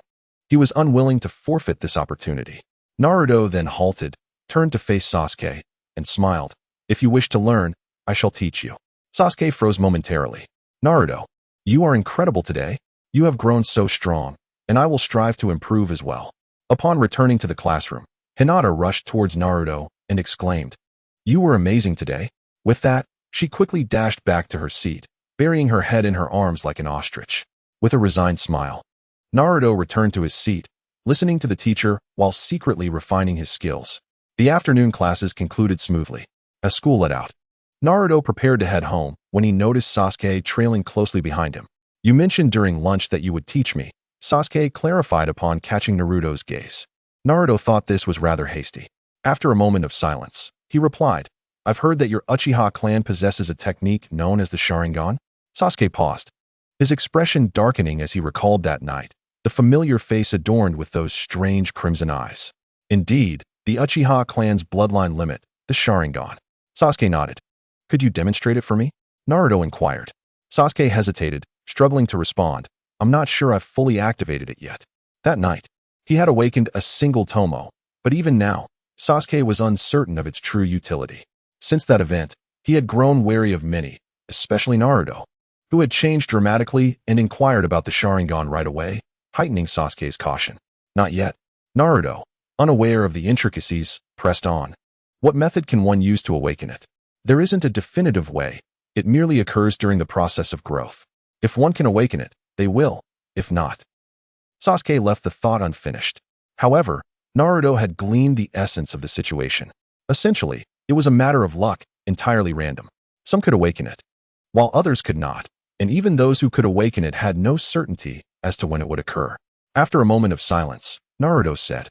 He was unwilling to forfeit this opportunity. Naruto then halted, turned to face Sasuke, and smiled. If you wish to learn, I shall teach you. Sasuke froze momentarily. Naruto, you are incredible today. You have grown so strong, and I will strive to improve as well. Upon returning to the classroom, Hinata rushed towards Naruto and exclaimed, You were amazing today. With that, she quickly dashed back to her seat, burying her head in her arms like an ostrich. With a resigned smile, Naruto returned to his seat, listening to the teacher while secretly refining his skills. The afternoon classes concluded smoothly. As school let out, Naruto prepared to head home when he noticed Sasuke trailing closely behind him. You mentioned during lunch that you would teach me, Sasuke clarified upon catching Naruto's gaze. Naruto thought this was rather hasty. After a moment of silence, he replied, "I've heard that your Uchiha clan possesses a technique known as the Sharingan." Sasuke paused, his expression darkening as he recalled that night, the familiar face adorned with those strange crimson eyes. Indeed, the Uchiha clan's bloodline limit, the Sharingan. Sasuke nodded. "Could you demonstrate it for me?" Naruto inquired. Sasuke hesitated, struggling to respond. "I'm not sure I've fully activated it yet." That night, he had awakened a single Tomo, but even now, Sasuke was uncertain of its true utility. Since that event, he had grown wary of many, especially Naruto, who had changed dramatically and inquired about the Sharingan right away, heightening Sasuke's caution. Not yet. Naruto, unaware of the intricacies, pressed on. What method can one use to awaken it? There isn't a definitive way. It merely occurs during the process of growth. If one can awaken it, they will. If not. Sasuke left the thought unfinished. However, Naruto had gleaned the essence of the situation. Essentially, it was a matter of luck, entirely random. Some could awaken it, while others could not, and even those who could awaken it had no certainty as to when it would occur. After a moment of silence, Naruto said,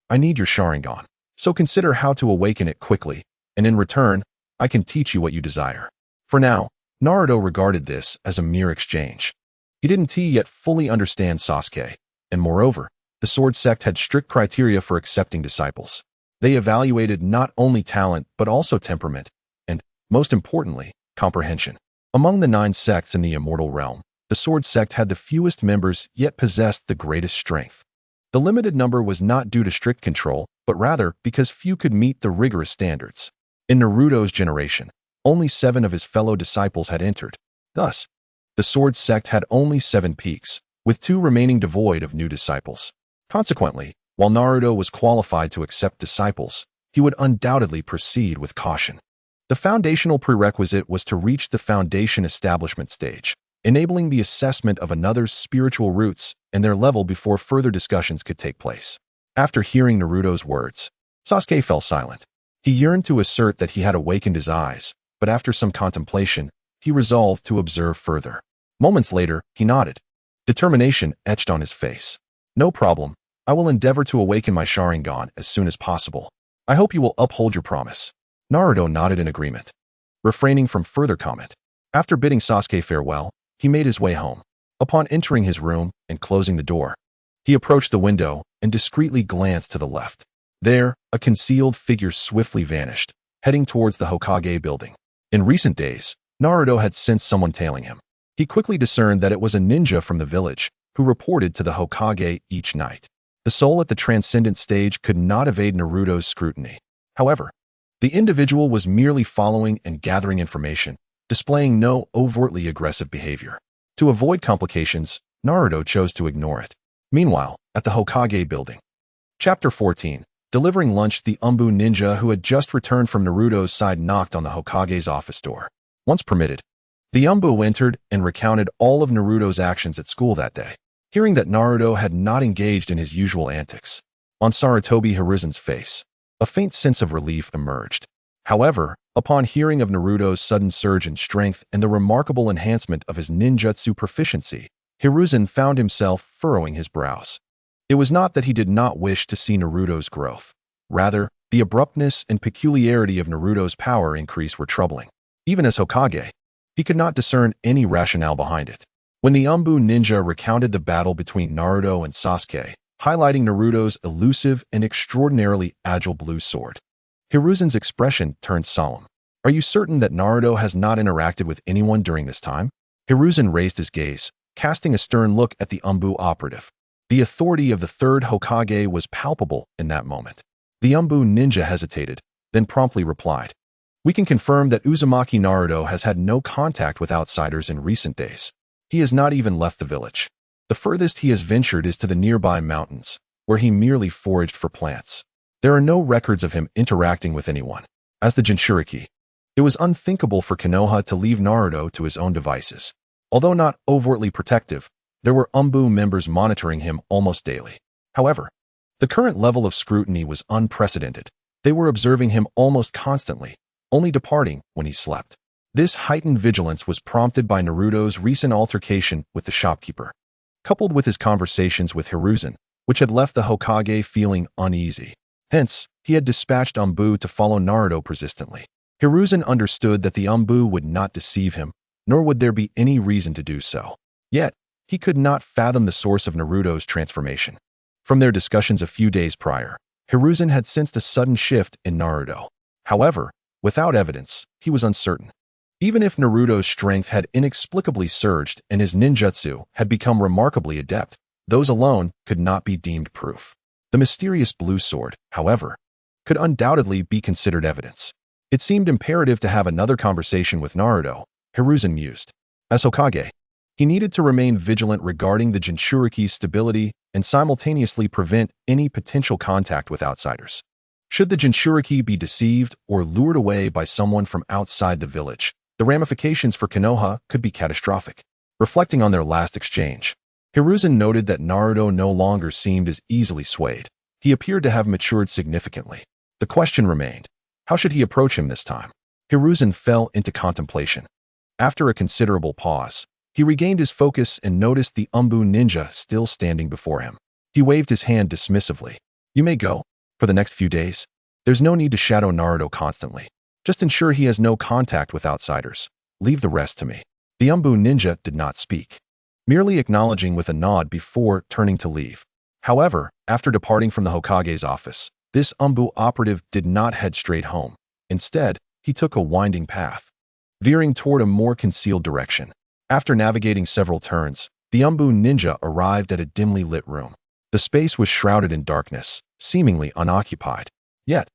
"I need your Sharingan, so consider how to awaken it quickly, and in return, I can teach you what you desire." For now, Naruto regarded this as a mere exchange. He didn't yet fully understand Sasuke, and moreover, the Sword Sect had strict criteria for accepting disciples. They evaluated not only talent but also temperament, and, most importantly, comprehension. Among the 9 sects in the immortal realm, the Sword Sect had the fewest members yet possessed the greatest strength. The limited number was not due to strict control, but rather because few could meet the rigorous standards. In Naruto's generation, only 7 of his fellow disciples had entered. Thus, the Sword Sect had only 7 peaks, with 2 remaining devoid of new disciples. Consequently, while Naruto was qualified to accept disciples, he would undoubtedly proceed with caution. The foundational prerequisite was to reach the foundation establishment stage, enabling the assessment of another's spiritual roots and their level before further discussions could take place. After hearing Naruto's words, Sasuke fell silent. He yearned to assert that he had awakened his eyes, but after some contemplation, he resolved to observe further. Moments later, he nodded. Determination etched on his face. "No problem. I will endeavor to awaken my Sharingan as soon as possible. I hope you will uphold your promise." Naruto nodded in agreement, refraining from further comment. After bidding Sasuke farewell, he made his way home. Upon entering his room and closing the door, he approached the window and discreetly glanced to the left. There, a concealed figure swiftly vanished, heading towards the Hokage building. In recent days, Naruto had sensed someone tailing him. He quickly discerned that it was a ninja from the village, who reported to the Hokage each night. The soul at the transcendent stage could not evade Naruto's scrutiny. However, the individual was merely following and gathering information, displaying no overtly aggressive behavior. To avoid complications, Naruto chose to ignore it. Meanwhile, at the Hokage building. Chapter 14. Delivering lunch. The Umbu ninja who had just returned from Naruto's side knocked on the Hokage's office door. Once permitted, the Umbu entered and recounted all of Naruto's actions at school that day. Hearing that Naruto had not engaged in his usual antics, on Sarutobi Hiruzen's face, a faint sense of relief emerged. However, upon hearing of Naruto's sudden surge in strength and the remarkable enhancement of his ninjutsu proficiency, Hiruzen found himself furrowing his brows. It was not that he did not wish to see Naruto's growth. Rather, the abruptness and peculiarity of Naruto's power increase were troubling. Even as Hokage, he could not discern any rationale behind it. When the Umbu ninja recounted the battle between Naruto and Sasuke, highlighting Naruto's elusive and extraordinarily agile blue sword, Hiruzen's expression turned solemn. "Are you certain that Naruto has not interacted with anyone during this time?" Hiruzen raised his gaze, casting a stern look at the Umbu operative. The authority of the 3rd Hokage was palpable in that moment. The Umbu ninja hesitated, then promptly replied, "We can confirm that Uzumaki Naruto has had no contact with outsiders in recent days. He has not even left the village. The furthest he has ventured is to the nearby mountains, where he merely foraged for plants. There are no records of him interacting with anyone. As the Jinchuriki, it was unthinkable for Konoha to leave Naruto to his own devices. Although not overtly protective, there were Umbu members monitoring him almost daily. However, the current level of scrutiny was unprecedented. They were observing him almost constantly, only departing when he slept. This heightened vigilance was prompted by Naruto's recent altercation with the shopkeeper, coupled with his conversations with Hiruzen, which had left the Hokage feeling uneasy. Hence, he had dispatched Umbu to follow Naruto persistently. Hiruzen understood that the Umbu would not deceive him, nor would there be any reason to do so. Yet, he could not fathom the source of Naruto's transformation. From their discussions a few days prior, Hiruzen had sensed a sudden shift in Naruto. However, without evidence, he was uncertain. Even if Naruto's strength had inexplicably surged and his ninjutsu had become remarkably adept, those alone could not be deemed proof. The mysterious blue sword, however, could undoubtedly be considered evidence. It seemed imperative to have another conversation with Naruto, Hiruzen mused. As Hokage, he needed to remain vigilant regarding the Jinchuriki's stability and simultaneously prevent any potential contact with outsiders. Should the Jinchuriki be deceived or lured away by someone from outside the village, the ramifications for Konoha could be catastrophic. Reflecting on their last exchange, Hiruzen noted that Naruto no longer seemed as easily swayed. He appeared to have matured significantly. The question remained, how should he approach him this time? Hiruzen fell into contemplation. After a considerable pause, he regained his focus and noticed the Umbu ninja still standing before him. He waved his hand dismissively. You may go. For the next few days, there's no need to shadow Naruto constantly. Just ensure he has no contact with outsiders. Leave the rest to me. The Umbu ninja did not speak, merely acknowledging with a nod before turning to leave. However, after departing from the Hokage's office, this Umbu operative did not head straight home. Instead, he took a winding path, veering toward a more concealed direction. After navigating several turns, the Umbu ninja arrived at a dimly lit room. The space was shrouded in darkness, seemingly unoccupied. Yet,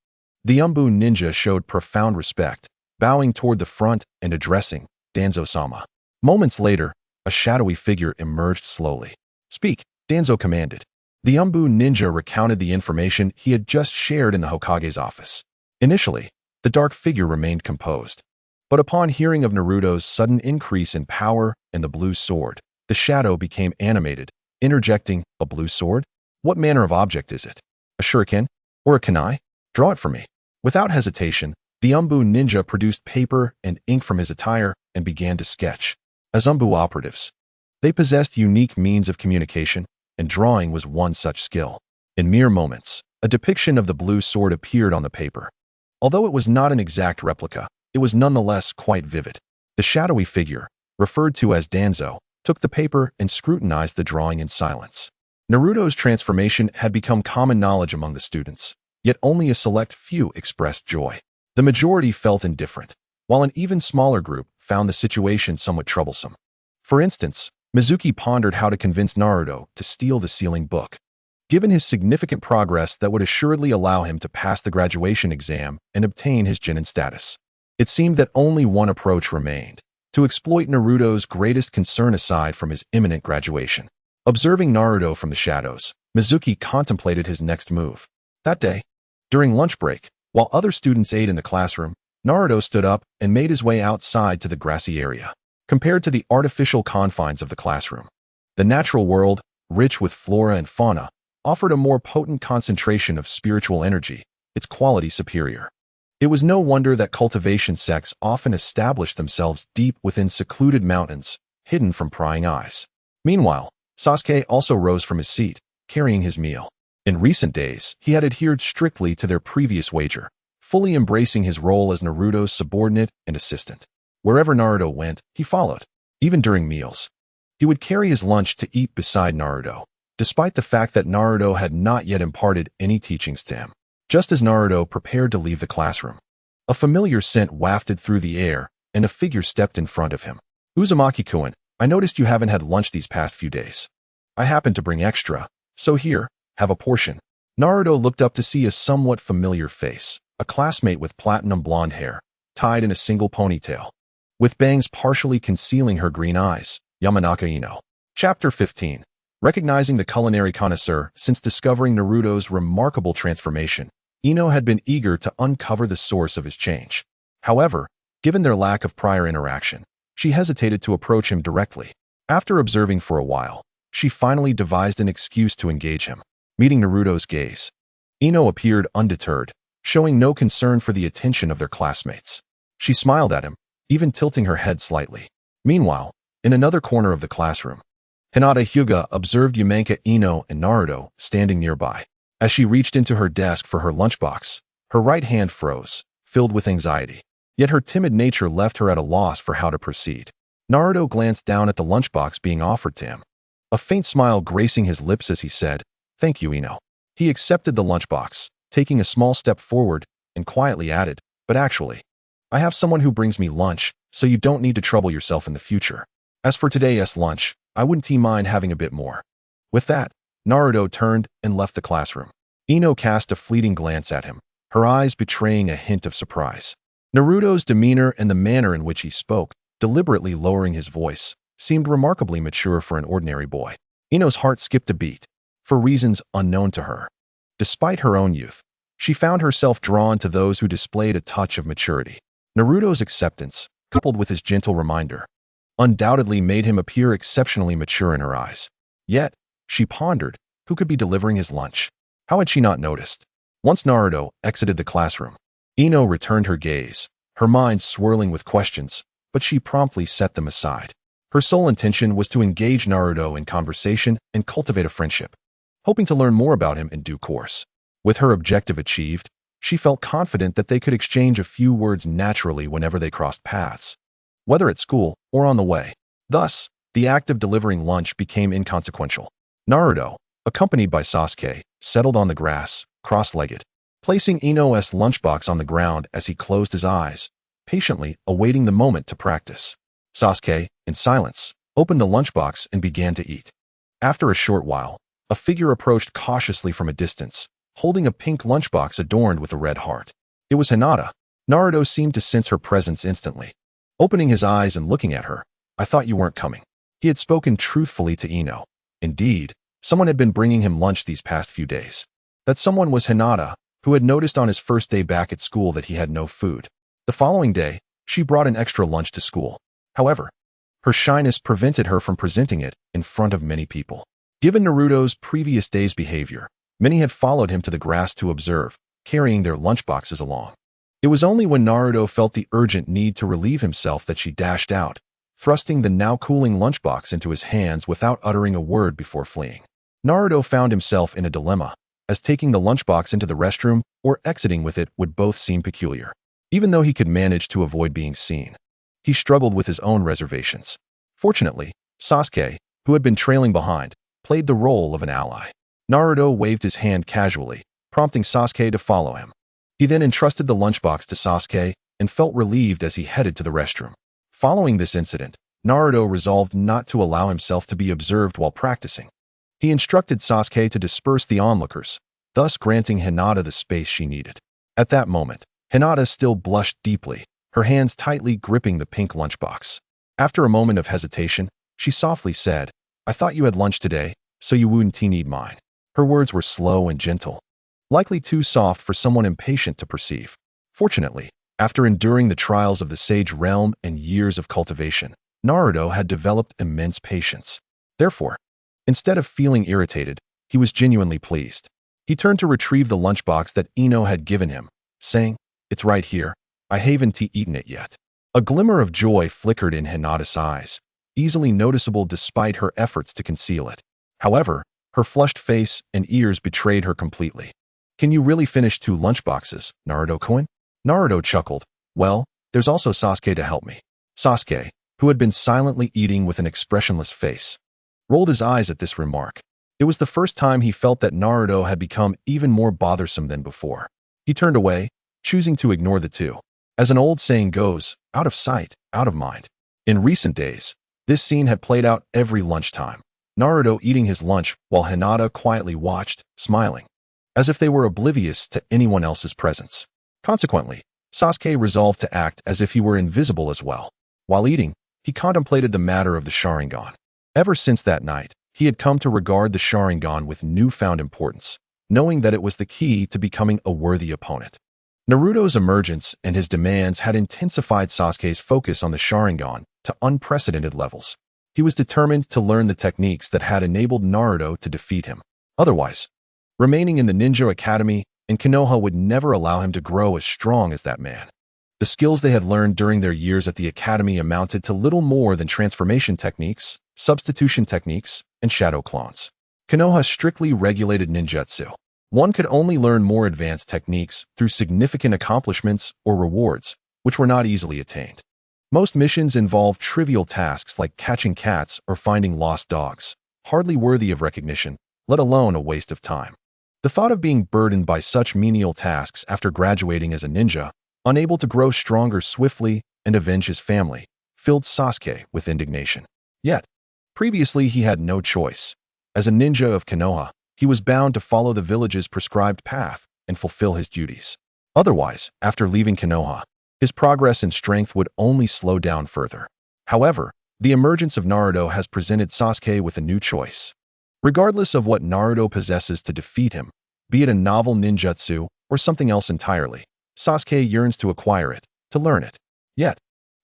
the Umbu ninja showed profound respect, bowing toward the front and addressing Danzo-sama. Moments later, a shadowy figure emerged slowly. Speak, Danzo commanded. The Umbu ninja recounted the information he had just shared in the Hokage's office. Initially, the dark figure remained composed. But upon hearing of Naruto's sudden increase in power and the blue sword, the shadow became animated, interjecting, a blue sword? What manner of object is it? A shuriken? Or a kunai? Draw it for me. Without hesitation, the Umbu ninja produced paper and ink from his attire and began to sketch. As Umbu operatives, they possessed unique means of communication, and drawing was one such skill. In mere moments, a depiction of the blue sword appeared on the paper. Although it was not an exact replica, it was nonetheless quite vivid. The shadowy figure, referred to as Danzo, took the paper and scrutinized the drawing in silence. Naruto's transformation had become common knowledge among the students, yet only a select few expressed joy. The majority felt indifferent, while an even smaller group found the situation somewhat troublesome. For instance, Mizuki pondered how to convince Naruto to steal the sealing book. Given his significant progress that would assuredly allow him to pass the graduation exam and obtain his Genin status, it seemed that only one approach remained: to exploit Naruto's greatest concern aside from his imminent graduation. Observing Naruto from the shadows, Mizuki contemplated his next move. That day, during lunch break, while other students ate in the classroom, Naruto stood up and made his way outside to the grassy area. Compared to the artificial confines of the classroom, the natural world, rich with flora and fauna, offered a more potent concentration of spiritual energy, its quality superior. It was no wonder that cultivation sects often established themselves deep within secluded mountains, hidden from prying eyes. Meanwhile, Sasuke also rose from his seat, carrying his meal. In recent days, he had adhered strictly to their previous wager, fully embracing his role as Naruto's subordinate and assistant. Wherever Naruto went, he followed. Even during meals, he would carry his lunch to eat beside Naruto, despite the fact that Naruto had not yet imparted any teachings to him. Just as Naruto prepared to leave the classroom, a familiar scent wafted through the air, and a figure stepped in front of him. Uzumaki-kun, I noticed you haven't had lunch these past few days. I happened to bring extra, so here, have a portion. Naruto looked up to see a somewhat familiar face, a classmate with platinum blonde hair, tied in a single ponytail, with bangs partially concealing her green eyes, Yamanaka Ino. Chapter 15. Recognizing the culinary connoisseur since discovering Naruto's remarkable transformation, Ino had been eager to uncover the source of his change. However, given their lack of prior interaction, she hesitated to approach him directly. After observing for a while, she finally devised an excuse to engage him. Meeting Naruto's gaze, Ino appeared undeterred, showing no concern for the attention of their classmates. She smiled at him, even tilting her head slightly. Meanwhile, in another corner of the classroom, Hinata Hyuga observed Yamanaka Ino and Naruto standing nearby. As she reached into her desk for her lunchbox, her right hand froze, filled with anxiety. Yet her timid nature left her at a loss for how to proceed. Naruto glanced down at the lunchbox being offered to him, a faint smile gracing his lips as he said, "Thank you, Ino." He accepted the lunchbox, taking a small step forward, and quietly added, "But actually, I have someone who brings me lunch, so you don't need to trouble yourself in the future. As for today's lunch, I wouldn't mind having a bit more." With that, Naruto turned and left the classroom. Ino cast a fleeting glance at him, her eyes betraying a hint of surprise. Naruto's demeanor and the manner in which he spoke, deliberately lowering his voice, seemed remarkably mature for an ordinary boy. Ino's heart skipped a beat, for reasons unknown to her. Despite her own youth, she found herself drawn to those who displayed a touch of maturity. Naruto's acceptance, coupled with his gentle reminder, undoubtedly made him appear exceptionally mature in her eyes. Yet, she pondered, who could be delivering his lunch? How had she not noticed? Once Naruto exited the classroom, Ino returned her gaze, her mind swirling with questions, but she promptly set them aside. Her sole intention was to engage Naruto in conversation and cultivate a friendship, hoping to learn more about him in due course. With her objective achieved, she felt confident that they could exchange a few words naturally whenever they crossed paths, whether at school or on the way. Thus, the act of delivering lunch became inconsequential. Naruto, accompanied by Sasuke, settled on the grass, cross-legged, placing Ino's lunchbox on the ground as he closed his eyes, patiently awaiting the moment to practice. Sasuke, in silence, opened the lunchbox and began to eat. After a short while, a figure approached cautiously from a distance, holding a pink lunchbox adorned with a red heart. It was Hinata. Naruto seemed to sense her presence instantly. Opening his eyes and looking at her, "I thought you weren't coming." He had spoken truthfully to Ino. Indeed, someone had been bringing him lunch these past few days. That someone was Hinata, who had noticed on his first day back at school that he had no food. The following day, she brought an extra lunch to school. However, her shyness prevented her from presenting it in front of many people. Given Naruto's previous day's behavior, many had followed him to the grass to observe, carrying their lunchboxes along. It was only when Naruto felt the urgent need to relieve himself that she dashed out, thrusting the now cooling lunchbox into his hands without uttering a word before fleeing. Naruto found himself in a dilemma, as taking the lunchbox into the restroom or exiting with it would both seem peculiar. Even though he could manage to avoid being seen, he struggled with his own reservations. Fortunately, Sasuke, who had been trailing behind, played the role of an ally. Naruto waved his hand casually, prompting Sasuke to follow him. He then entrusted the lunchbox to Sasuke and felt relieved as he headed to the restroom. Following this incident, Naruto resolved not to allow himself to be observed while practicing. He instructed Sasuke to disperse the onlookers, thus granting Hinata the space she needed. At that moment, Hinata still blushed deeply, her hands tightly gripping the pink lunchbox. After a moment of hesitation, she softly said, "I thought you had lunch today, so you wouldn't need mine." Her words were slow and gentle, likely too soft for someone impatient to perceive. Fortunately, after enduring the trials of the Sage Realm and years of cultivation, Naruto had developed immense patience. Therefore, instead of feeling irritated, he was genuinely pleased. He turned to retrieve the lunchbox that Ino had given him, saying, "It's right here. I haven't eaten it yet." A glimmer of joy flickered in Hinata's eyes, easily noticeable despite her efforts to conceal it. However, her flushed face and ears betrayed her completely. "Can you really finish 2 lunchboxes, Naruto-kun?" Naruto chuckled. "Well, there's also Sasuke to help me." Sasuke, who had been silently eating with an expressionless face, rolled his eyes at this remark. It was the first time he felt that Naruto had become even more bothersome than before. He turned away, choosing to ignore the two. As an old saying goes, out of sight, out of mind. In recent days, this scene had played out every lunchtime. Naruto eating his lunch while Hinata quietly watched, smiling, as if they were oblivious to anyone else's presence. Consequently, Sasuke resolved to act as if he were invisible as well. While eating, he contemplated the matter of the Sharingan. Ever since that night, he had come to regard the Sharingan with newfound importance, knowing that it was the key to becoming a worthy opponent. Naruto's emergence and his demands had intensified Sasuke's focus on the Sharingan to unprecedented levels. He was determined to learn the techniques that had enabled Naruto to defeat him. Otherwise, remaining in the Ninja Academy and Konoha would never allow him to grow as strong as that man. The skills they had learned during their years at the academy amounted to little more than transformation techniques, substitution techniques, and shadow clones. Konoha strictly regulated ninjutsu, One could only learn more advanced techniques through significant accomplishments or rewards, which were not easily attained. Most missions involved trivial tasks like catching cats or finding lost dogs, hardly worthy of recognition, let alone a waste of time. The thought of being burdened by such menial tasks after graduating as a ninja, unable to grow stronger swiftly and avenge his family, filled Sasuke with indignation. Yet, previously he had no choice. As a ninja of Konoha, he was bound to follow the village's prescribed path and fulfill his duties. Otherwise, after leaving Konoha, his progress in strength would only slow down further. However, the emergence of Naruto has presented Sasuke with a new choice. Regardless of what Naruto possesses to defeat him, be it a novel ninjutsu or something else entirely, Sasuke yearns to acquire it, to learn it. Yet,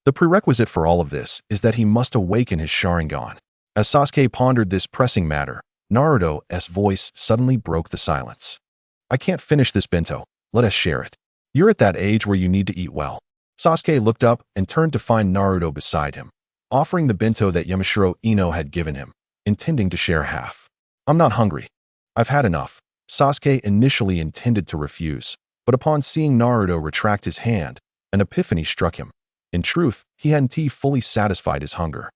the prerequisite for all of this is that he must awaken his Sharingan. As Sasuke pondered this pressing matter, Naruto's voice suddenly broke the silence. "I can't finish this bento. Let us share it. You're at that age where you need to eat well." Sasuke looked up and turned to find Naruto beside him, offering the bento that Yamashiro Ino had given him, intending to share half. "I'm not hungry. I've had enough." Sasuke initially intended to refuse, but upon seeing Naruto retract his hand, an epiphany struck him. In truth, he hadn't fully satisfied his hunger.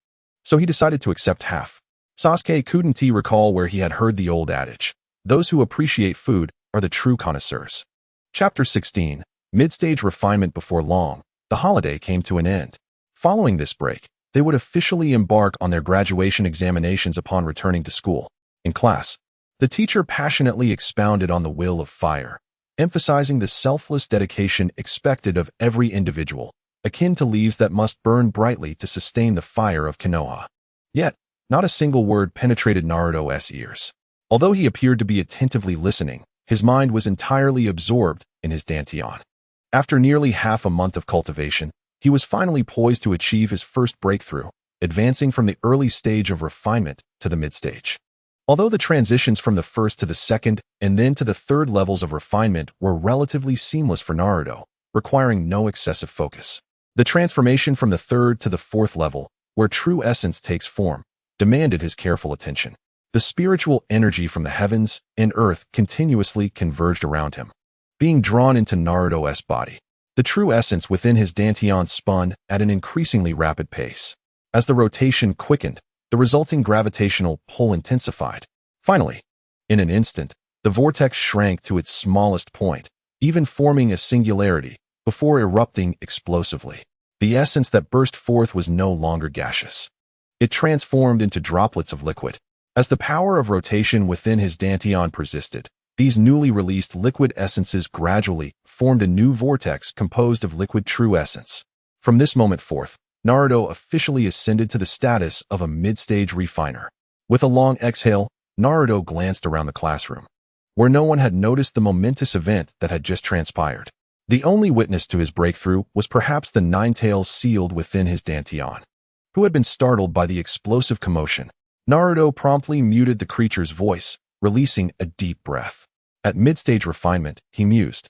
So he decided to accept half. Sasuke couldn't recall where he had heard the old adage, "Those who appreciate food are the true connoisseurs." Chapter 16. Mid-stage refinement. Before long, the holiday came to an end. Following this break, they would officially embark on their graduation examinations upon returning to school. In class, the teacher passionately expounded on the will of fire, emphasizing the selfless dedication expected of every individual, akin to leaves that must burn brightly to sustain the fire of Konoha. Yet, not a single word penetrated Naruto's ears. Although he appeared to be attentively listening, his mind was entirely absorbed in his dantian. After nearly half a month of cultivation, he was finally poised to achieve his first breakthrough, advancing from the early stage of refinement to the mid-stage. Although the transitions from the first to the second and then to the third levels of refinement were relatively seamless for Naruto, requiring no excessive focus, the transformation from the third to the fourth level, where true essence takes form, demanded his careful attention. The spiritual energy from the heavens and earth continuously converged around him, being drawn into Naruto's body. The true essence within his dantian spun at an increasingly rapid pace. As the rotation quickened, the resulting gravitational pull intensified. Finally, in an instant, the vortex shrank to its smallest point, even forming a singularity, before erupting explosively. The essence that burst forth was no longer gaseous. It transformed into droplets of liquid. As the power of rotation within his dantian persisted, these newly released liquid essences gradually formed a new vortex composed of liquid true essence. From this moment forth, Naruto officially ascended to the status of a mid-stage refiner. With a long exhale, Naruto glanced around the classroom, where no one had noticed the momentous event that had just transpired. The only witness to his breakthrough was perhaps the Nine-Tails sealed within his dantian, who had been startled by the explosive commotion. Naruto promptly muted the creature's voice, releasing a deep breath. At mid-stage refinement, he mused,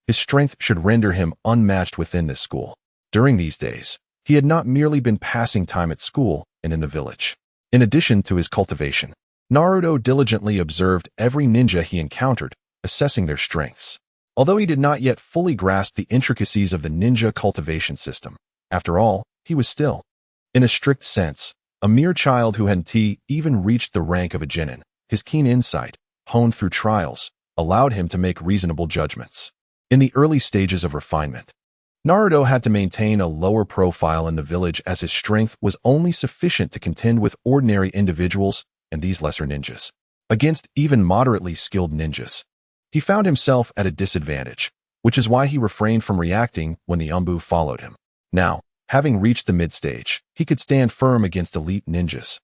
his strength should render him unmatched within this school. During these days, he had not merely been passing time at school and in the village. In addition to his cultivation, Naruto diligently observed every ninja he encountered, assessing their strengths. Although he did not yet fully grasp the intricacies of the ninja cultivation system, after all, he was still, in a strict sense, a mere child who hadn't even reached the rank of a genin. His keen insight, honed through trials, allowed him to make reasonable judgments. In the early stages of refinement, Naruto had to maintain a lower profile in the village as his strength was only sufficient to contend with ordinary individuals and these lesser ninjas. Against even moderately skilled ninjas, he found himself at a disadvantage, which is why he refrained from reacting when the Umbu followed him. Now, having reached the mid-stage, he could stand firm against elite ninjas,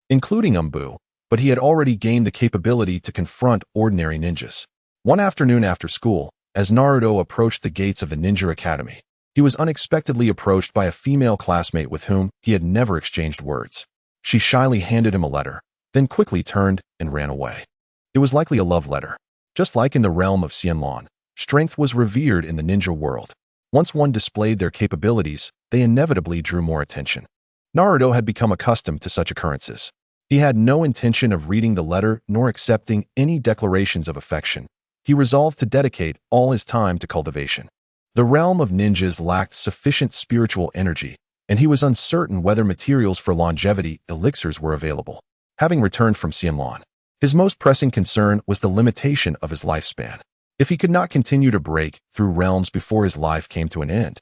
including Umbu, but he had already gained the capability to confront ordinary ninjas. One afternoon after school, as Naruto approached the gates of the Ninja Academy, he was unexpectedly approached by a female classmate with whom he had never exchanged words. She shyly handed him a letter, then quickly turned and ran away. It was likely a love letter. Just like in the realm of Xianlong, strength was revered in the ninja world. Once one displayed their capabilities, they inevitably drew more attention. Naruto had become accustomed to such occurrences. He had no intention of reading the letter nor accepting any declarations of affection, he resolved to dedicate all his time to cultivation. The realm of ninjas lacked sufficient spiritual energy, and he was uncertain whether materials for longevity elixirs were available. Having returned from Xianlan, his most pressing concern was the limitation of his lifespan. If he could not continue to break through realms before his life came to an end,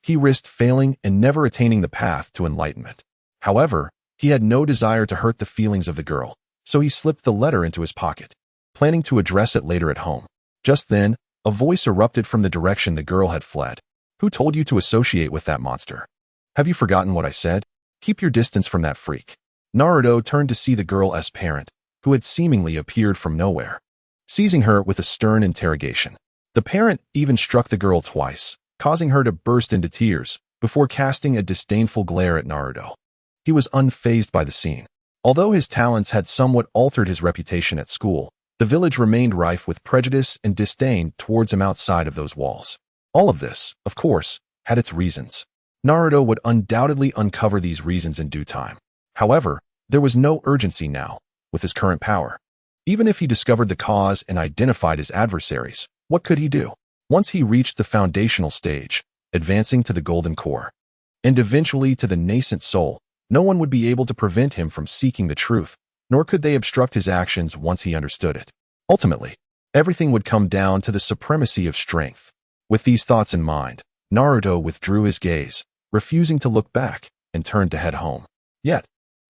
he risked failing and never attaining the path to enlightenment. However, he had no desire to hurt the feelings of the girl, so he slipped the letter into his pocket, planning to address it later at home. Just then, a voice erupted from the direction the girl had fled. "Who told you to associate with that monster? Have you forgotten what I said? Keep your distance from that freak." Naruto turned to see the girl's parent, who had seemingly appeared from nowhere, seizing her with a stern interrogation. The parent even struck the girl twice, causing her to burst into tears, before casting a disdainful glare at Naruto. He was unfazed by the scene. Although his talents had somewhat altered his reputation at school, the village remained rife with prejudice and disdain towards him outside of those walls. All of this, of course, had its reasons. Naruto would undoubtedly uncover these reasons in due time. However, there was no urgency now, with his current power. Even if he discovered the cause and identified his adversaries, what could he do? Once he reached the foundational stage, advancing to the golden core, and eventually to the nascent soul, no one would be able to prevent him from seeking the truth, nor could they obstruct his actions once he understood it. Ultimately, everything would come down to the supremacy of strength. With these thoughts in mind, Naruto withdrew his gaze, refusing to look back, and turned to head home. Yet,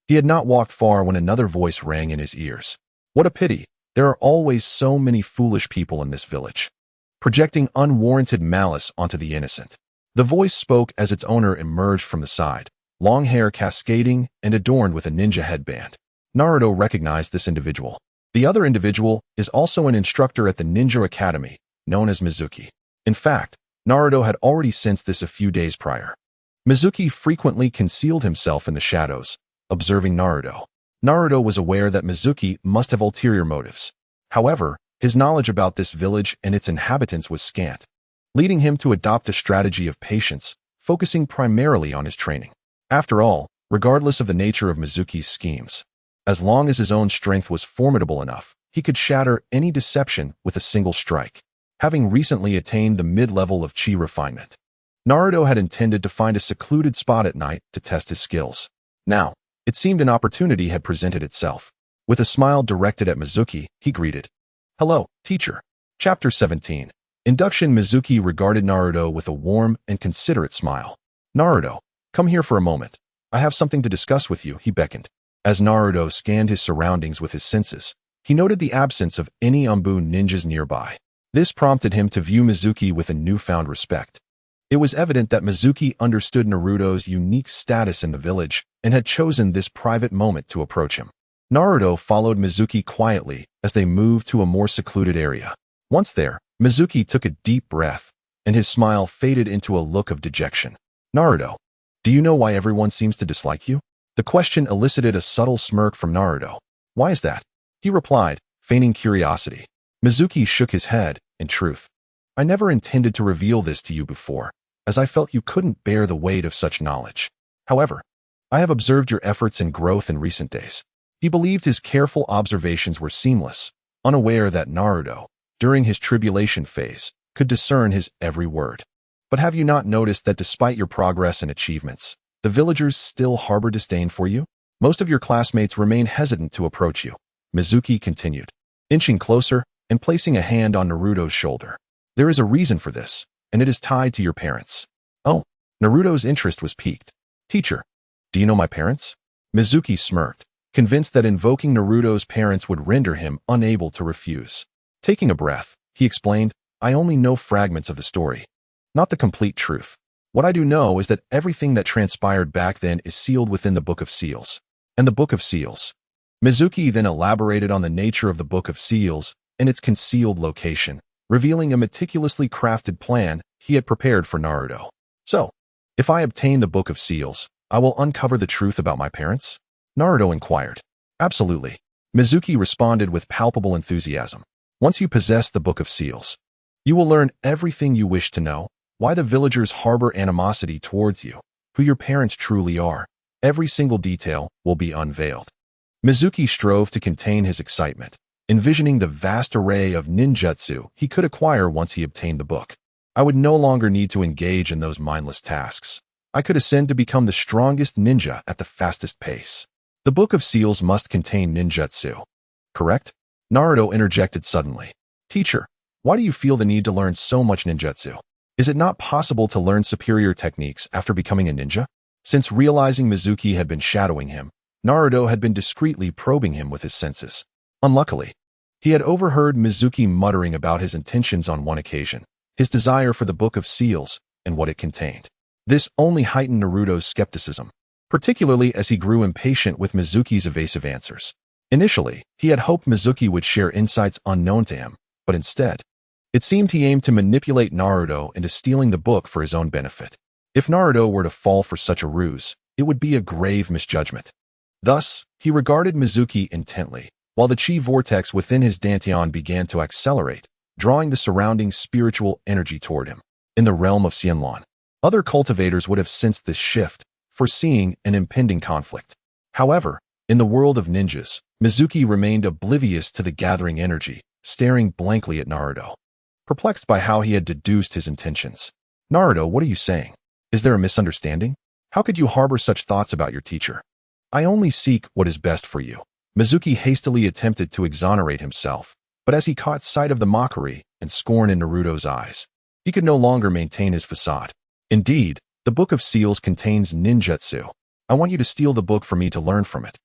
he had not walked far when another voice rang in his ears. "What a pity, there are always so many foolish people in this village, projecting unwarranted malice onto the innocent." The voice spoke as its owner emerged from the side, long hair cascading and adorned with a ninja headband. Naruto recognized this individual. The other individual is also an instructor at the Ninja Academy, known as Mizuki. In fact, Naruto had already sensed this a few days prior. Mizuki frequently concealed himself in the shadows, observing Naruto. Naruto was aware that Mizuki must have ulterior motives. However, his knowledge about this village and its inhabitants was scant, leading him to adopt a strategy of patience, focusing primarily on his training. After all, regardless of the nature of Mizuki's schemes, as long as his own strength was formidable enough, he could shatter any deception with a single strike. Having recently attained the mid-level of chi refinement, Naruto had intended to find a secluded spot at night to test his skills. Now, it seemed an opportunity had presented itself. With a smile directed at Mizuki, he greeted, "Hello, teacher." Chapter 17. Induction. Mizuki regarded Naruto with a warm and considerate smile. "Naruto, come here for a moment. I have something to discuss with you," he beckoned. As Naruto scanned his surroundings with his senses, he noted the absence of any Umbu ninjas nearby. This prompted him to view Mizuki with a newfound respect. It was evident that Mizuki understood Naruto's unique status in the village and had chosen this private moment to approach him. Naruto followed Mizuki quietly as they moved to a more secluded area. Once there, Mizuki took a deep breath, and his smile faded into a look of dejection. "Naruto, do you know why everyone seems to dislike you?" The question elicited a subtle smirk from Naruto. "Why is that?" he replied, feigning curiosity. Mizuki shook his head. "In truth, I never intended to reveal this to you before, as I felt you couldn't bear the weight of such knowledge. However, I have observed your efforts and growth in recent days." He believed his careful observations were seamless, unaware that Naruto, during his tribulation phase, could discern his every word. "But have you not noticed that despite your progress and achievements, the villagers still harbor disdain for you? Most of your classmates remain hesitant to approach you," Mizuki continued, inching closer and placing a hand on Naruto's shoulder. "There is a reason for this, and it is tied to your parents." "Oh," Naruto's interest was piqued. "Teacher, do you know my parents?" Mizuki smirked, convinced that invoking Naruto's parents would render him unable to refuse. Taking a breath, he explained, "I only know fragments of the story, not the complete truth. What I do know is that everything that transpired back then is sealed within the Book of Seals." "And the Book of Seals?" Mizuki then elaborated on the nature of the Book of Seals and its concealed location, revealing a meticulously crafted plan he had prepared for Naruto. "So, if I obtain the Book of Seals, I will uncover the truth about my parents?" Naruto inquired. "Absolutely," Mizuki responded with palpable enthusiasm. "Once you possess the Book of Seals, you will learn everything you wish to know, why the villagers harbor animosity towards you, who your parents truly are. Every single detail will be unveiled." Mizuki strove to contain his excitement, envisioning the vast array of ninjutsu he could acquire once he obtained the book. I would no longer need to engage in those mindless tasks. I could ascend to become the strongest ninja at the fastest pace. The Book of Seals must contain ninjutsu, correct? Naruto interjected suddenly. Teacher, why do you feel the need to learn so much ninjutsu? Is it not possible to learn superior techniques after becoming a ninja? Since realizing Mizuki had been shadowing him, Naruto had been discreetly probing him with his senses. Unluckily, he had overheard Mizuki muttering about his intentions on one occasion, his desire for the Book of Seals and what it contained. This only heightened Naruto's skepticism, particularly as he grew impatient with Mizuki's evasive answers. Initially, he had hoped Mizuki would share insights unknown to him, but instead, it seemed he aimed to manipulate Naruto into stealing the book for his own benefit. If Naruto were to fall for such a ruse, it would be a grave misjudgment. Thus, he regarded Mizuki intently, while the chi vortex within his dantian began to accelerate, drawing the surrounding spiritual energy toward him. In the realm of Xianlan, other cultivators would have sensed this shift, foreseeing an impending conflict. However, in the world of ninjas, Mizuki remained oblivious to the gathering energy, staring blankly at Naruto, perplexed by how he had deduced his intentions. Naruto, what are you saying? Is there a misunderstanding? How could you harbor such thoughts about your teacher? I only seek what is best for you. Mizuki hastily attempted to exonerate himself, but as he caught sight of the mockery and scorn in Naruto's eyes, he could no longer maintain his facade. Indeed, the Book of Seals contains ninjutsu. I want you to steal the book for me to learn from it.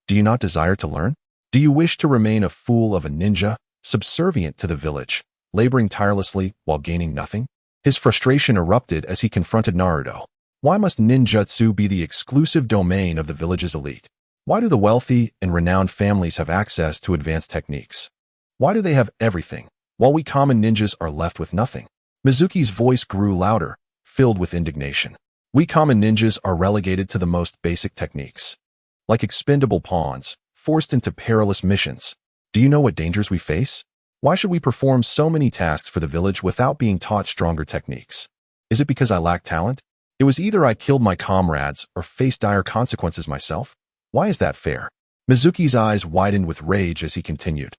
Do you not desire to learn? Do you wish to remain a fool of a ninja, subservient to the village, laboring tirelessly while gaining nothing? His frustration erupted as he confronted Naruto. Why must ninjutsu be the exclusive domain of the village's elite? Why do the wealthy and renowned families have access to advanced techniques? Why do they have everything, while we common ninjas are left with nothing? Mizuki's voice grew louder, filled with indignation. We common ninjas are relegated to the most basic techniques. Like expendable pawns, forced into perilous missions. Do you know what dangers we face? Why should we perform so many tasks for the village without being taught stronger techniques? Is it because I lack talent? It was either I killed my comrades or faced dire consequences myself. Why is that fair? Mizuki's eyes widened with rage as he continued,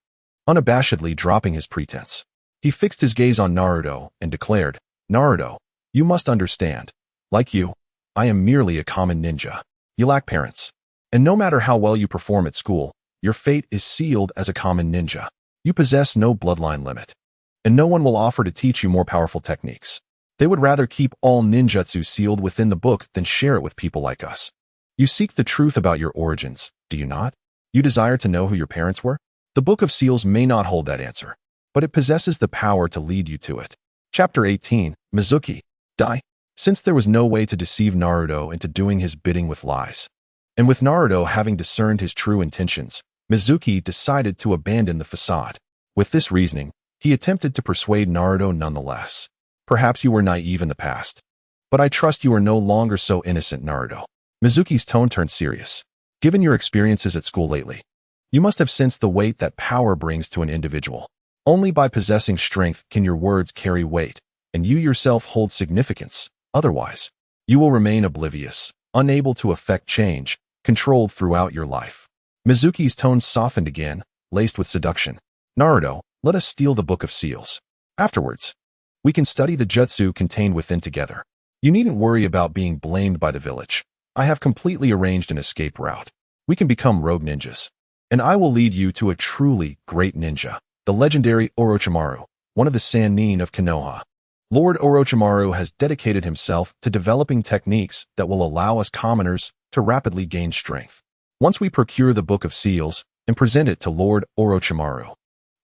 unabashedly dropping his pretense. He fixed his gaze on Naruto and declared, Naruto, you must understand. Like you, I am merely a common ninja. You lack parents. And no matter how well you perform at school, your fate is sealed as a common ninja. You possess no bloodline limit. And no one will offer to teach you more powerful techniques. They would rather keep all ninjutsu sealed within the book than share it with people like us. You seek the truth about your origins, do you not? You desire to know who your parents were? The Book of Seals may not hold that answer, but it possesses the power to lead you to it. Chapter 18, Mizuki, die. Since there was no way to deceive Naruto into doing his bidding with lies, and with Naruto having discerned his true intentions, Mizuki decided to abandon the facade. With this reasoning, he attempted to persuade Naruto nonetheless. Perhaps you were naive in the past, but I trust you are no longer so innocent, Naruto. Mizuki's tone turned serious. Given your experiences at school lately, you must have sensed the weight that power brings to an individual. Only by possessing strength can your words carry weight, and you yourself hold significance. Otherwise, you will remain oblivious, unable to affect change, controlled throughout your life. Mizuki's tone softened again, laced with seduction. Naruto, let us steal the Book of Seals. Afterwards, we can study the jutsu contained within together. You needn't worry about being blamed by the village. I have completely arranged an escape route. We can become rogue ninjas. And I will lead you to a truly great ninja, the legendary Orochimaru, one of the Sannin of Konoha. Lord Orochimaru has dedicated himself to developing techniques that will allow us commoners to rapidly gain strength. Once we procure the Book of Seals and present it to Lord Orochimaru,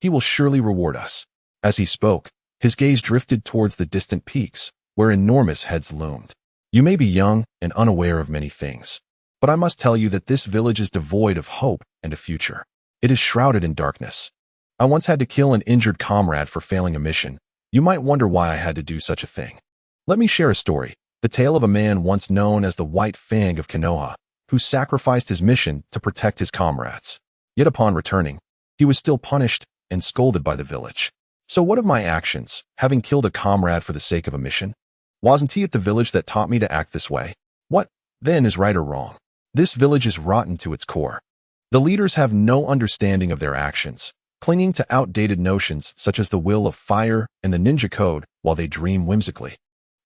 he will surely reward us. As he spoke, his gaze drifted towards the distant peaks, where enormous heads loomed. You may be young and unaware of many things, but I must tell you that this village is devoid of hope and a future. It is shrouded in darkness. I once had to kill an injured comrade for failing a mission. You might wonder why I had to do such a thing. Let me share a story, the tale of a man once known as the White Fang of Konoha, who sacrificed his mission to protect his comrades. Yet upon returning, he was still punished and scolded by the village. So what of my actions, having killed a comrade for the sake of a mission? Wasn't he at the village that taught me to act this way? What, then, is right or wrong? This village is rotten to its core. The leaders have no understanding of their actions, clinging to outdated notions such as the will of fire and the ninja code while they dream whimsically,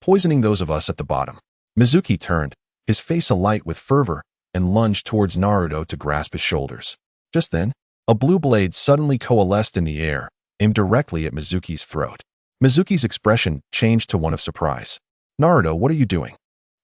poisoning those of us at the bottom. Mizuki turned, his face alight with fervor, and lunged towards Naruto to grasp his shoulders. Just then, a blue blade suddenly coalesced in the air, aimed directly at Mizuki's throat. Mizuki's expression changed to one of surprise. Naruto, what are you doing?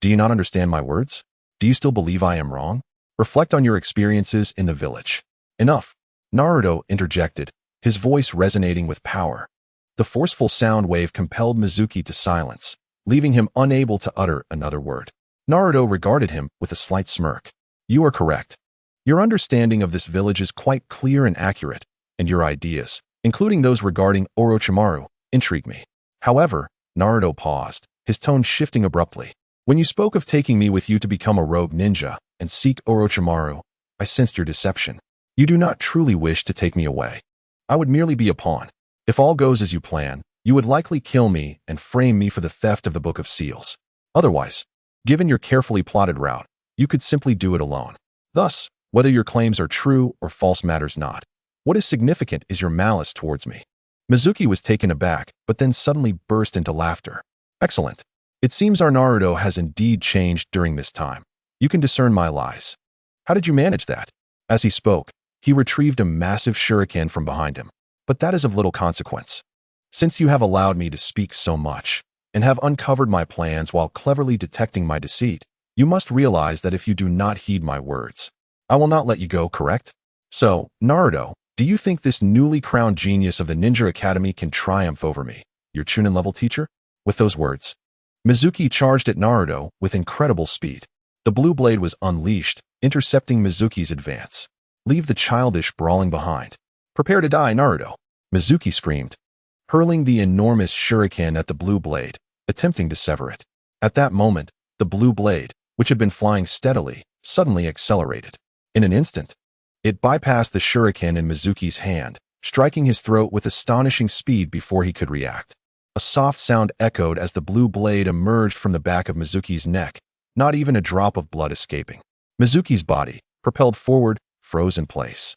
Do you not understand my words? Do you still believe I am wrong? Reflect on your experiences in the village. Enough, Naruto interjected, his voice resonating with power. The forceful sound wave compelled Mizuki to silence, leaving him unable to utter another word. Naruto regarded him with a slight smirk. You are correct. Your understanding of this village is quite clear and accurate, and your ideas, including those regarding Orochimaru, intrigue me. However, Naruto paused, his tone shifting abruptly. When you spoke of taking me with you to become a rogue ninja and seek Orochimaru, I sensed your deception. You do not truly wish to take me away. I would merely be a pawn. If all goes as you plan, you would likely kill me and frame me for the theft of the Book of Seals. Otherwise, given your carefully plotted route, you could simply do it alone. Thus, whether your claims are true or false matters not. What is significant is your malice towards me. Mizuki was taken aback, but then suddenly burst into laughter. Excellent. It seems our Naruto has indeed changed during this time. You can discern my lies. How did you manage that? As he spoke, he retrieved a massive shuriken from behind him. But that is of little consequence. Since you have allowed me to speak so much, and have uncovered my plans while cleverly detecting my deceit, you must realize that if you do not heed my words, I will not let you go, correct? So, Naruto, do you think this newly crowned genius of the Ninja Academy can triumph over me, your Chunin-level teacher? With those words, Mizuki charged at Naruto with incredible speed. The blue blade was unleashed, intercepting Mizuki's advance. Leave the childish brawling behind. Prepare to die, Naruto, Mizuki screamed, hurling the enormous shuriken at the blue blade, attempting to sever it. At that moment, the blue blade, which had been flying steadily, suddenly accelerated. In an instant, it bypassed the shuriken in Mizuki's hand, striking his throat with astonishing speed before he could react. A soft sound echoed as the blue blade emerged from the back of Mizuki's neck, not even a drop of blood escaping. Mizuki's body, propelled forward, froze in place,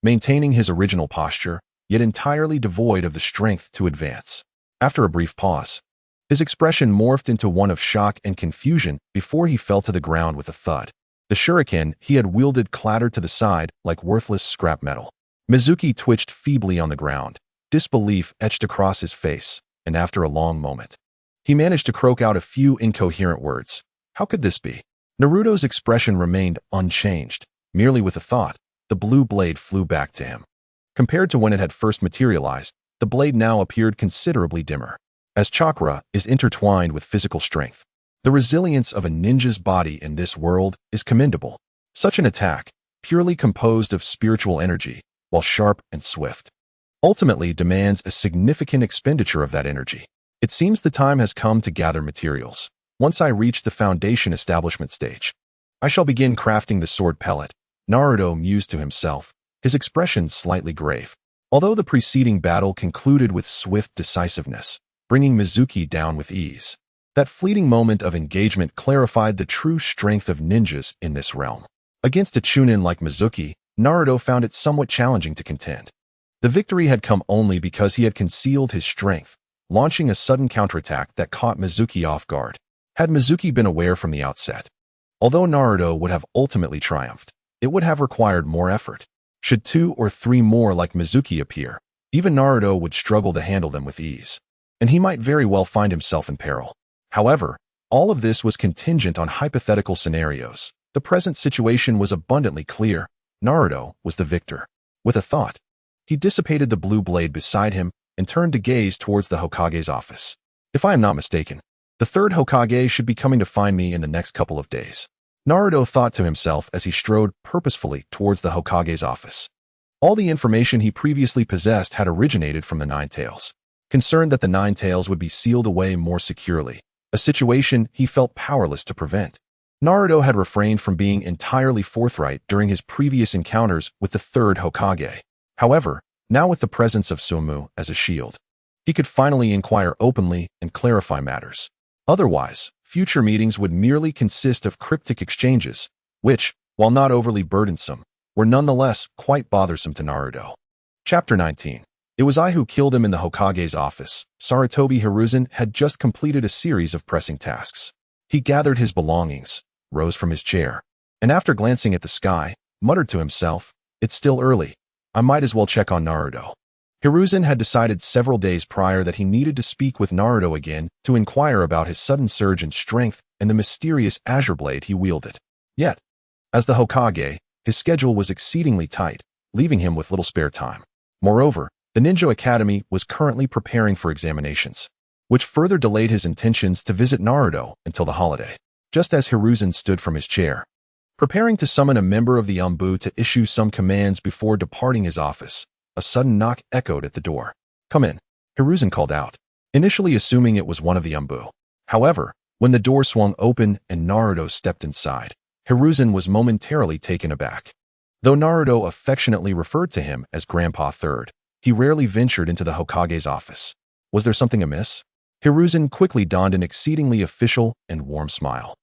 maintaining his original posture, yet entirely devoid of the strength to advance. After a brief pause, his expression morphed into one of shock and confusion before he fell to the ground with a thud. The shuriken he had wielded clattered to the side like worthless scrap metal. Mizuki twitched feebly on the ground, disbelief etched across his face, and after a long moment, he managed to croak out a few incoherent words. How could this be? Naruto's expression remained unchanged. Merely with a thought, the blue blade flew back to him. Compared to when it had first materialized, the blade now appeared considerably dimmer. As chakra is intertwined with physical strength, the resilience of a ninja's body in this world is commendable. Such an attack, purely composed of spiritual energy, while sharp and swift, ultimately demands a significant expenditure of that energy. It seems the time has come to gather materials. Once I reach the foundation establishment stage, I shall begin crafting the sword pellet, Naruto mused to himself, his expression slightly grave. Although the preceding battle concluded with swift decisiveness, bringing Mizuki down with ease, that fleeting moment of engagement clarified the true strength of ninjas in this realm. Against a Chunin like Mizuki, Naruto found it somewhat challenging to contend. The victory had come only because he had concealed his strength, launching a sudden counterattack that caught Mizuki off guard. Had Mizuki been aware from the outset, although Naruto would have ultimately triumphed, it would have required more effort. Should 2 or 3 more like Mizuki appear, even Naruto would struggle to handle them with ease, and he might very well find himself in peril. However, all of this was contingent on hypothetical scenarios. The present situation was abundantly clear. Naruto was the victor. With a thought, he dissipated the blue blade beside him and turned to gaze towards the Hokage's office. If I am not mistaken, the third Hokage should be coming to find me in the next couple of days, Naruto thought to himself as he strode purposefully towards the Hokage's office. All the information he previously possessed had originated from the Nine-Tails. Concerned that the Nine-Tails would be sealed away more securely, a situation he felt powerless to prevent, Naruto had refrained from being entirely forthright during his previous encounters with the third Hokage. However, now with the presence of Sumu as a shield, he could finally inquire openly and clarify matters. Otherwise, future meetings would merely consist of cryptic exchanges, which, while not overly burdensome, were nonetheless quite bothersome to Naruto. Chapter 19. It was I who killed him in the Hokage's office. Sarutobi Hiruzen had just completed a series of pressing tasks. He gathered his belongings, rose from his chair, and after glancing at the sky, muttered to himself, "It's still early. I might as well check on Naruto." Hiruzen had decided several days prior that he needed to speak with Naruto again to inquire about his sudden surge in strength and the mysterious azure blade he wielded. Yet, as the Hokage, his schedule was exceedingly tight, leaving him with little spare time. Moreover, the Ninja Academy was currently preparing for examinations, which further delayed his intentions to visit Naruto until the holiday. Just as Hiruzen stood from his chair, preparing to summon a member of the Umbu to issue some commands before departing his office, a sudden knock echoed at the door. "Come in," Hiruzen called out, initially assuming it was one of the Umbu. However, when the door swung open and Naruto stepped inside, Hiruzen was momentarily taken aback. Though Naruto affectionately referred to him as Grandpa Third, he rarely ventured into the Hokage's office. Was there something amiss? Hiruzen quickly donned an exceedingly official and warm smile,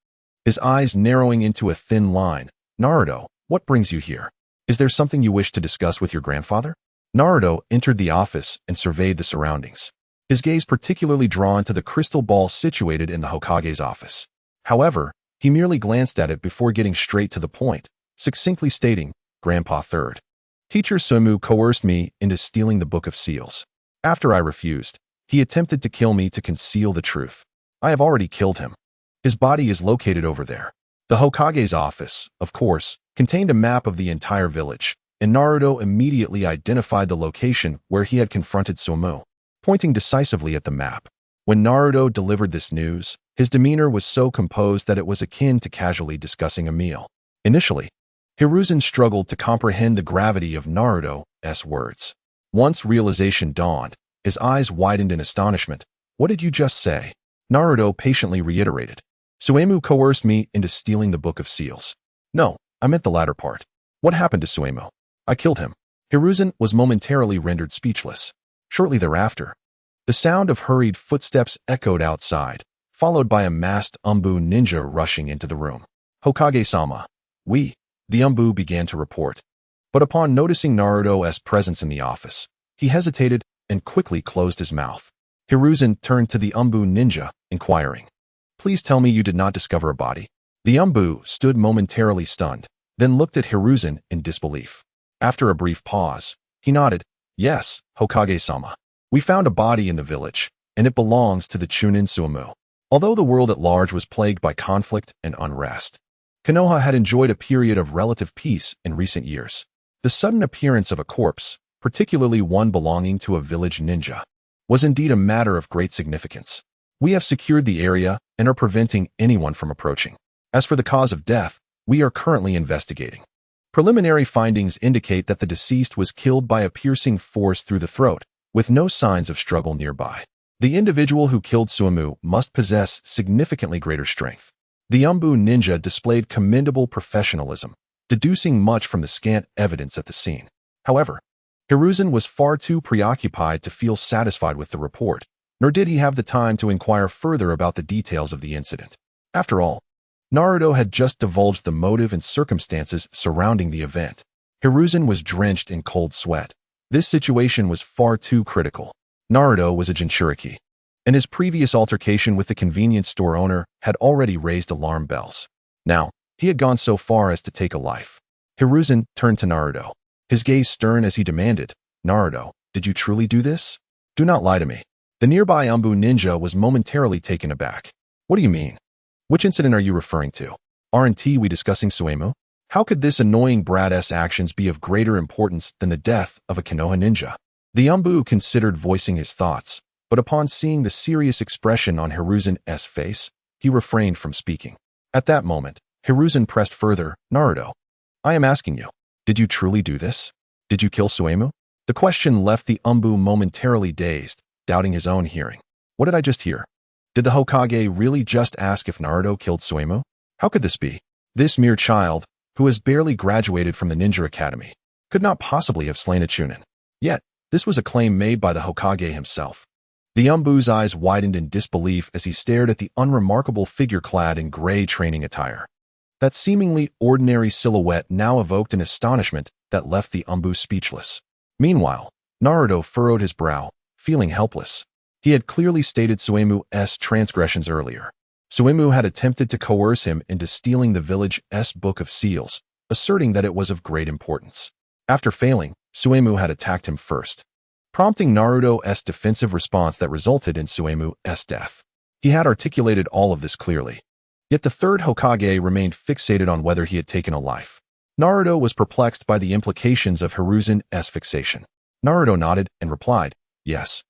his eyes narrowing into a thin line. "Naruto, what brings you here? Is there something you wish to discuss with your grandfather?" Naruto entered the office and surveyed the surroundings, his gaze particularly drawn to the crystal ball situated in the Hokage's office. However, he merely glanced at it before getting straight to the point, succinctly stating, "Grandpa Third. Teacher Sumu coerced me into stealing the Book of Seals. After I refused, he attempted to kill me to conceal the truth. I have already killed him. His body is located over there." The Hokage's office, of course, contained a map of the entire village, and Naruto immediately identified the location where he had confronted Sumu, pointing decisively at the map. When Naruto delivered this news, his demeanor was so composed that it was akin to casually discussing a meal. Initially, Hiruzen struggled to comprehend the gravity of Naruto's words. Once realization dawned, his eyes widened in astonishment. "What did you just say?" Naruto patiently reiterated. "Suemu coerced me into stealing the Book of Seals." "No, I meant the latter part. What happened to Suemu?" "I killed him." Hiruzen was momentarily rendered speechless. Shortly thereafter, the sound of hurried footsteps echoed outside, followed by a masked Umbu ninja rushing into the room. "Hokage-sama, the Umbu began to report. But upon noticing Naruto's presence in the office, he hesitated and quickly closed his mouth. Hiruzen turned to the Umbu ninja, inquiring, "Please tell me you did not discover a body?" The Umbu stood momentarily stunned, then looked at Hiruzen in disbelief. After a brief pause, he nodded. "Yes, Hokage-sama. We found a body in the village, and it belongs to the Chunin Sumu." Although the world at large was plagued by conflict and unrest, Konoha had enjoyed a period of relative peace in recent years. The sudden appearance of a corpse, particularly one belonging to a village ninja, was indeed a matter of great significance. "We have secured the area and are preventing anyone from approaching. As for the cause of death, we are currently investigating. Preliminary findings indicate that the deceased was killed by a piercing force through the throat, with no signs of struggle nearby. The individual who killed Suemu must possess significantly greater strength." The Umbu ninja displayed commendable professionalism, deducing much from the scant evidence at the scene. However, Hiruzen was far too preoccupied to feel satisfied with the report, nor did he have the time to inquire further about the details of the incident. After all, Naruto had just divulged the motive and circumstances surrounding the event. Hiruzen was drenched in cold sweat. This situation was far too critical. Naruto was a Jinchuriki, and his previous altercation with the convenience store owner had already raised alarm bells. Now, he had gone so far as to take a life. Hiruzen turned to Naruto, his gaze stern as he demanded, "Naruto, did you truly do this? Do not lie to me." The nearby Umbu ninja was momentarily taken aback. "What do you mean? Which incident are you referring to? Aren't we discussing Suemu? How could this annoying brat's actions be of greater importance than the death of a Konoha ninja?" The Umbu considered voicing his thoughts, but upon seeing the serious expression on Hiruzen's face, he refrained from speaking. At that moment, Hiruzen pressed further, "Naruto, I am asking you, did you truly do this? Did you kill Suemu?" The question left the Umbu momentarily dazed, doubting his own hearing. What did I just hear? Did the Hokage really just ask if Naruto killed Suemu? How could this be? This mere child, who has barely graduated from the Ninja Academy, could not possibly have slain a Chunin. Yet, this was a claim made by the Hokage himself. The Umbu's eyes widened in disbelief as he stared at the unremarkable figure clad in gray training attire. That seemingly ordinary silhouette now evoked an astonishment that left the Umbu speechless. Meanwhile, Naruto furrowed his brow, feeling helpless. He had clearly stated Suemu's transgressions earlier. Suemu had attempted to coerce him into stealing the village's book of seals, asserting that it was of great importance. After failing, Suemu had attacked him first, prompting Naruto's defensive response that resulted in Suemu's death. He had articulated all of this clearly. Yet the third Hokage remained fixated on whether he had taken a life. Naruto was perplexed by the implications of Hiruzen's fixation. Naruto nodded and replied, "Yes.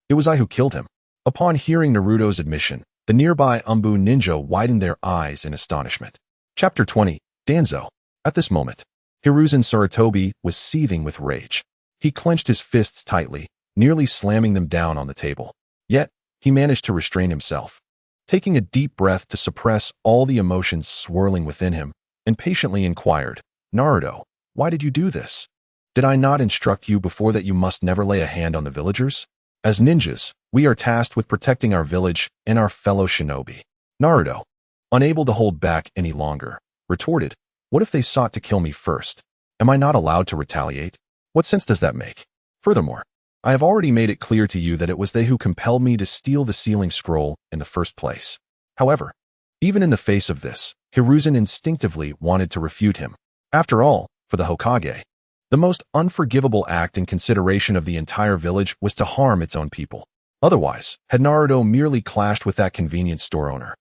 It was I who killed him." Upon hearing Naruto's admission, the nearby Umbu ninja widened their eyes in astonishment. Chapter 20, Danzo. At this moment, Hiruzen Sarutobi was seething with rage. He clenched his fists tightly, nearly slamming them down on the table. Yet, he managed to restrain himself. Taking a deep breath to suppress all the emotions swirling within him, and patiently inquired, "Naruto, why did you do this? Did I not instruct you before that you must never lay a hand on the villagers? As ninjas, we are tasked with protecting our village and our fellow shinobi." Naruto, unable to hold back any longer, retorted, "What if they sought to kill me first? Am I not allowed to retaliate? What sense does that make? Furthermore, I have already made it clear to you that it was they who compelled me to steal the sealing scroll in the first place." However, even in the face of this, Hiruzen instinctively wanted to refute him. After all, for the Hokage, the most unforgivable act in consideration of the entire village was to harm its own people. Otherwise, had Naruto merely clashed with that convenience store owner,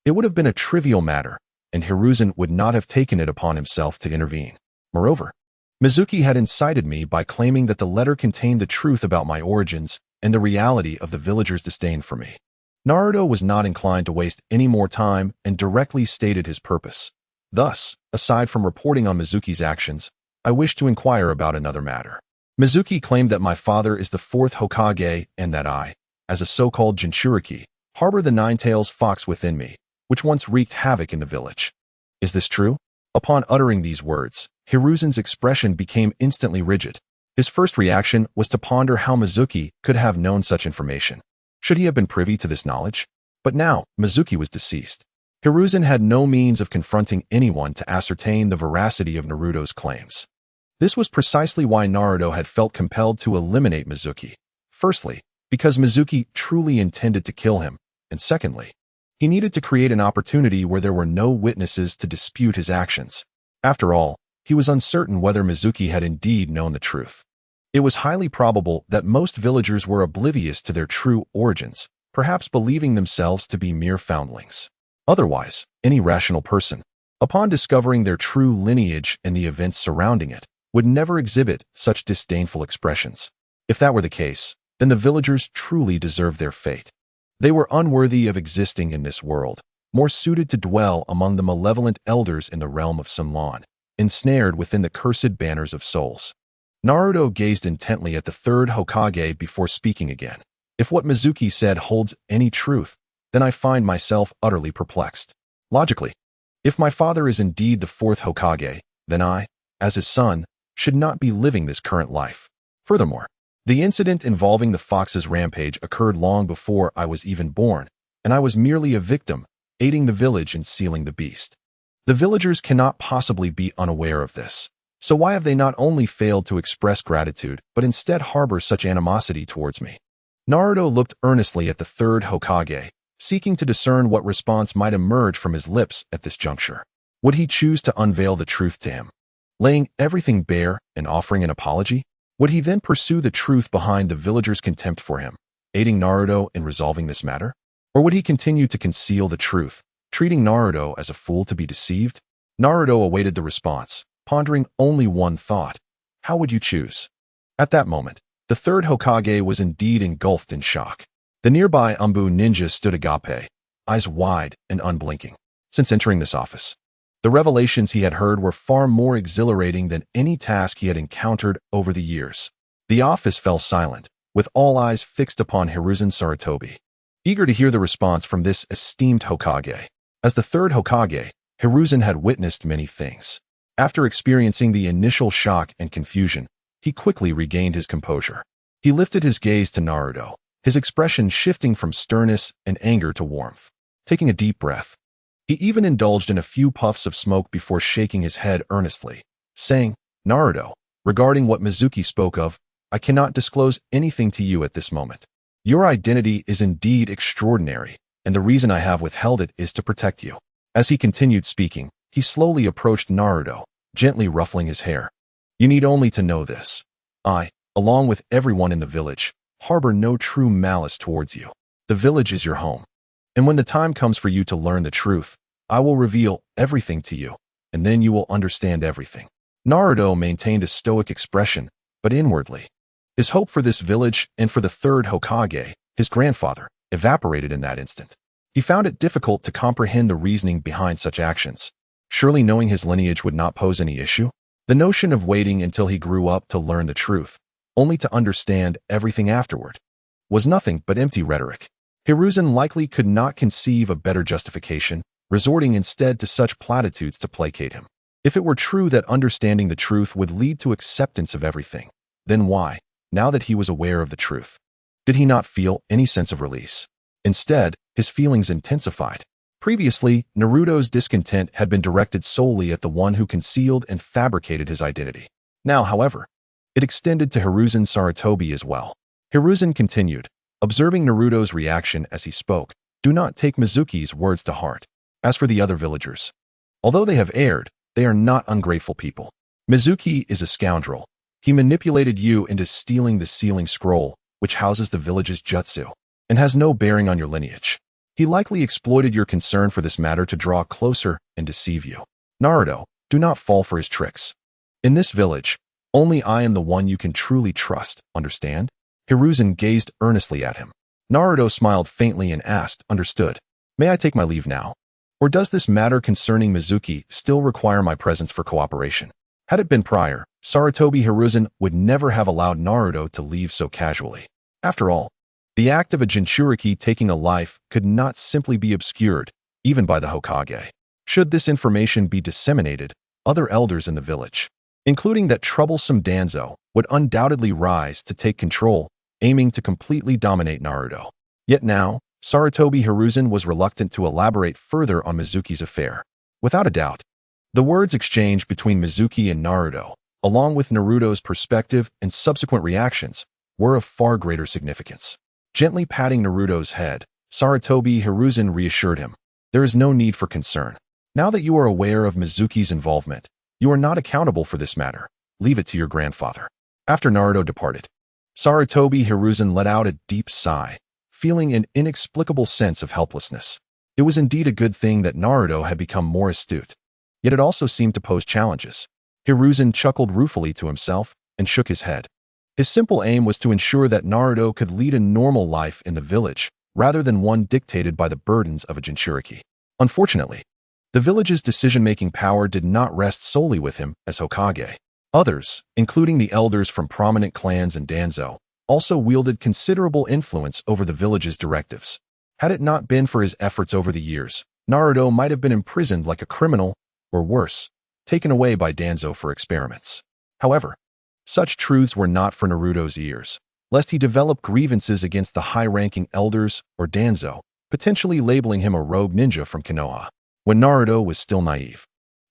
it would have been a trivial matter, and Hiruzen would not have taken it upon himself to intervene. Moreover, Mizuki had incited me by claiming that the letter contained the truth about my origins and the reality of the villagers' disdain for me. Naruto was not inclined to waste any more time and directly stated his purpose. Thus, aside from reporting on Mizuki's actions, I wish to inquire about another matter. Mizuki claimed that my father is the fourth Hokage and that I, as a so-called Jinchuriki, harbor the Nine-Tails fox within me, which once wreaked havoc in the village. Is this true? Upon uttering these words, Hiruzen's expression became instantly rigid. His first reaction was to ponder how Mizuki could have known such information. Should he have been privy to this knowledge? But now, Mizuki was deceased. Hiruzen had no means of confronting anyone to ascertain the veracity of Naruto's claims. This was precisely why Naruto had felt compelled to eliminate Mizuki. Firstly, because Mizuki truly intended to kill him, and secondly, he needed to create an opportunity where there were no witnesses to dispute his actions. After all, he was uncertain whether Mizuki had indeed known the truth. It was highly probable that most villagers were oblivious to their true origins, perhaps believing themselves to be mere foundlings. Otherwise, any rational person, upon discovering their true lineage and the events surrounding it, would never exhibit such disdainful expressions. If that were the case, then the villagers truly deserved their fate. They were unworthy of existing in this world, more suited to dwell among the malevolent elders in the realm of Sunlan, ensnared within the cursed banners of souls. Naruto gazed intently at the third Hokage before speaking again. If what Mizuki said holds any truth, then I find myself utterly perplexed. Logically, if my father is indeed the fourth Hokage, then I, as his son, should not be living this current life. Furthermore, the incident involving the fox's rampage occurred long before I was even born, and I was merely a victim, aiding the village in sealing the beast. The villagers cannot possibly be unaware of this. So why have they not only failed to express gratitude, but instead harbor such animosity towards me? Naruto looked earnestly at the third Hokage, seeking to discern what response might emerge from his lips at this juncture. Would he choose to unveil the truth to him, laying everything bare and offering an apology? Would he then pursue the truth behind the villagers' contempt for him, aiding Naruto in resolving this matter? Or would he continue to conceal the truth, treating Naruto as a fool to be deceived? Naruto awaited the response, pondering only one thought. How would you choose? At that moment, the third Hokage was indeed engulfed in shock. The nearby Umbu ninja stood agape, eyes wide and unblinking. Since entering this office, the revelations he had heard were far more exhilarating than any task he had encountered over the years. The office fell silent, with all eyes fixed upon Hiruzen Sarutobi, eager to hear the response from this esteemed Hokage. As the third Hokage, Hiruzen had witnessed many things. After experiencing the initial shock and confusion, he quickly regained his composure. He lifted his gaze to Naruto, his expression shifting from sternness and anger to warmth. Taking a deep breath, he even indulged in a few puffs of smoke before shaking his head earnestly, saying, "Naruto, regarding what Mizuki spoke of, I cannot disclose anything to you at this moment. Your identity is indeed extraordinary, and the reason I have withheld it is to protect you." As he continued speaking, he slowly approached Naruto, gently ruffling his hair. "You need only to know this. I, along with everyone in the village, harbor no true malice towards you. The village is your home. And when the time comes for you to learn the truth, I will reveal everything to you, and then you will understand everything." Naruto maintained a stoic expression, but inwardly, his hope for this village and for the third Hokage, his grandfather, evaporated in that instant. He found it difficult to comprehend the reasoning behind such actions. Surely knowing his lineage would not pose any issue? The notion of waiting until he grew up to learn the truth, only to understand everything afterward, was nothing but empty rhetoric. Hiruzen likely could not conceive a better justification, resorting instead to such platitudes to placate him. If it were true that understanding the truth would lead to acceptance of everything, then why, now that he was aware of the truth, did he not feel any sense of release? Instead, his feelings intensified. Previously, Naruto's discontent had been directed solely at the one who concealed and fabricated his identity. Now, however, it extended to Hiruzen Sarutobi as well. Hiruzen continued, observing Naruto's reaction as he spoke. "Do not take Mizuki's words to heart. As for the other villagers, although they have erred, they are not ungrateful people. Mizuki is a scoundrel. He manipulated you into stealing the sealing scroll, which houses the village's jutsu, and has no bearing on your lineage. He likely exploited your concern for this matter to draw closer and deceive you. Naruto, do not fall for his tricks. In this village, only I am the one you can truly trust, understand?" Hiruzen gazed earnestly at him. Naruto smiled faintly and asked, "Understood. May I take my leave now? Or does this matter concerning Mizuki still require my presence for cooperation?" Had it been prior, Sarutobi Hiruzen would never have allowed Naruto to leave so casually. After all, the act of a Jinchuriki taking a life could not simply be obscured, even by the Hokage. Should this information be disseminated, other elders in the village, including that troublesome Danzo, would undoubtedly rise to take control, aiming to completely dominate Naruto. Yet now, Sarutobi Hiruzen was reluctant to elaborate further on Mizuki's affair. Without a doubt, the words exchanged between Mizuki and Naruto, along with Naruto's perspective and subsequent reactions, were of far greater significance. Gently patting Naruto's head, Sarutobi Hiruzen reassured him, "There is no need for concern. Now that you are aware of Mizuki's involvement, you are not accountable for this matter. Leave it to your grandfather." After Naruto departed, Sarutobi Hiruzen let out a deep sigh, feeling an inexplicable sense of helplessness. It was indeed a good thing that Naruto had become more astute, yet it also seemed to pose challenges. Hiruzen chuckled ruefully to himself and shook his head. His simple aim was to ensure that Naruto could lead a normal life in the village, rather than one dictated by the burdens of a Jinchuriki. Unfortunately, the village's decision-making power did not rest solely with him as Hokage. Others, including the elders from prominent clans in Danzo, also wielded considerable influence over the village's directives. Had it not been for his efforts over the years, Naruto might have been imprisoned like a criminal, or worse, taken away by Danzo for experiments. However, such truths were not for Naruto's ears, lest he develop grievances against the high-ranking elders or Danzo, potentially labeling him a rogue ninja from Konoha. When Naruto was still naive,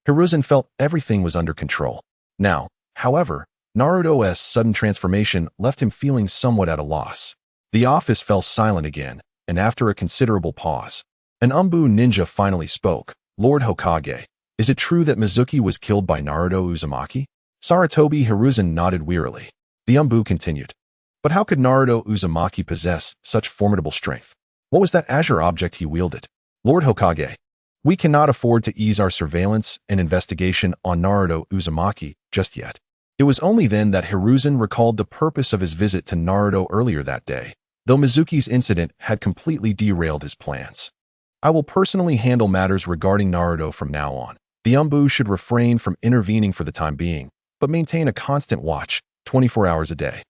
Hiruzen felt everything was under control. Now, however, Naruto's sudden transformation left him feeling somewhat at a loss. The office fell silent again, and after a considerable pause, an Umbu ninja finally spoke. "Lord Hokage, is it true that Mizuki was killed by Naruto Uzumaki?" Sarutobi Hiruzen nodded wearily. The Umbu continued, "But how could Naruto Uzumaki possess such formidable strength? What was that azure object he wielded?" "Lord Hokage, we cannot afford to ease our surveillance and investigation on Naruto Uzumaki just yet." It was only then that Hiruzen recalled the purpose of his visit to Naruto earlier that day, though Mizuki's incident had completely derailed his plans. "I will personally handle matters regarding Naruto from now on. The Umbu should refrain from intervening for the time being, but maintain a constant watch, 24 hours a day."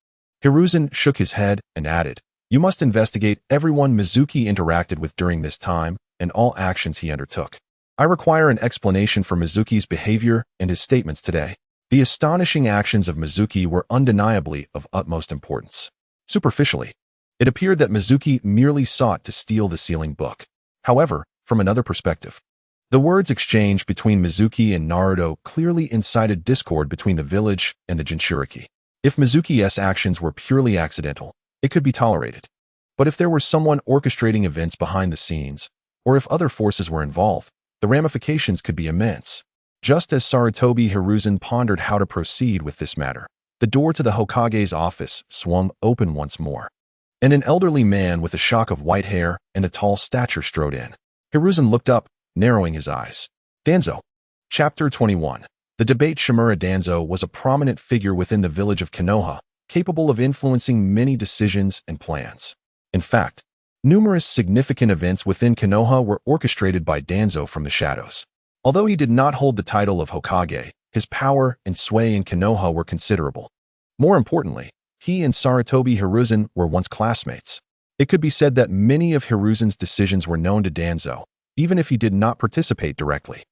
Hiruzen shook his head and added, "You must investigate everyone Mizuki interacted with during this time and all actions he undertook. I require an explanation for Mizuki's behavior and his statements today." The astonishing actions of Mizuki were undeniably of utmost importance. Superficially, it appeared that Mizuki merely sought to steal the sealing book. However, from another perspective, the words exchanged between Mizuki and Naruto clearly incited discord between the village and the Jinchuriki. If Mizuki's actions were purely accidental, it could be tolerated. But if there were someone orchestrating events behind the scenes, or if other forces were involved, the ramifications could be immense. Just as Sarutobi Hiruzen pondered how to proceed with this matter, the door to the Hokage's office swung open once more, and an elderly man with a shock of white hair and a tall stature strode in. Hiruzen looked up, narrowing his eyes. Danzo. Chapter 21. The debate. Shimura Danzo was a prominent figure within the village of Konoha, capable of influencing many decisions and plans. In fact, numerous significant events within Konoha were orchestrated by Danzo from the shadows. Although he did not hold the title of Hokage, his power and sway in Konoha were considerable. More importantly, he and Sarutobi Hiruzen were once classmates. It could be said that many of Hiruzen's decisions were known to Danzo, even if he did not participate directly.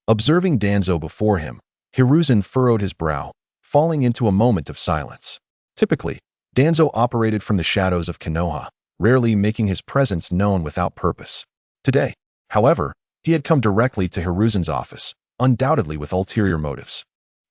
Observing Danzo before him, Hiruzen furrowed his brow, falling into a moment of silence. Typically, Danzo operated from the shadows of Konoha, rarely making his presence known without purpose. Today, however, he had come directly to Hiruzen's office, undoubtedly with ulterior motives.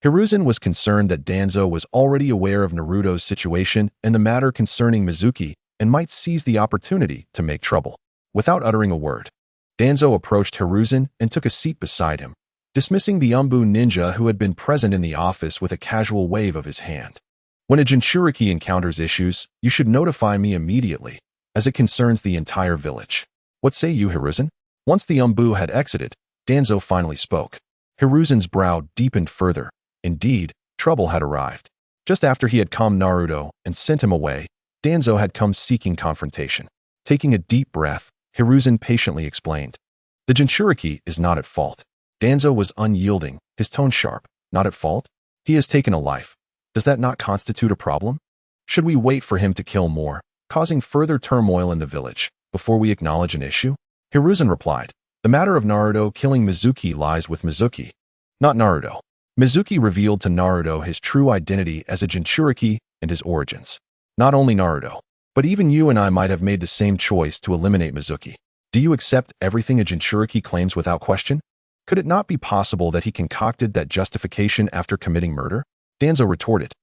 Hiruzen was concerned that Danzo was already aware of Naruto's situation and the matter concerning Mizuki and might seize the opportunity to make trouble. Without uttering a word, Danzo approached Hiruzen and took a seat beside him, dismissing the Umbu ninja who had been present in the office with a casual wave of his hand. When a Jinchuriki encounters issues, you should notify me immediately, as it concerns the entire village. What say you, Hiruzen? Once the Umbu had exited, Danzo finally spoke. Hiruzen's brow deepened further. Indeed, trouble had arrived. Just after he had calmed Naruto and sent him away, Danzo had come seeking confrontation. Taking a deep breath, Hiruzen patiently explained. The Jinchuriki is not at fault. Danzo was unyielding, his tone sharp. Not at fault? He has taken a life. Does that not constitute a problem? Should we wait for him to kill more, causing further turmoil in the village, before we acknowledge an issue? Hiruzen replied, the matter of Naruto killing Mizuki lies with Mizuki, not Naruto. Mizuki revealed to Naruto his true identity as a Jinchuriki and his origins. Not only Naruto, but even you and I might have made the same choice to eliminate Mizuki. Do you accept everything a Jinchuriki claims without question? Could it not be possible that he concocted that justification after committing murder? Danzo retorted.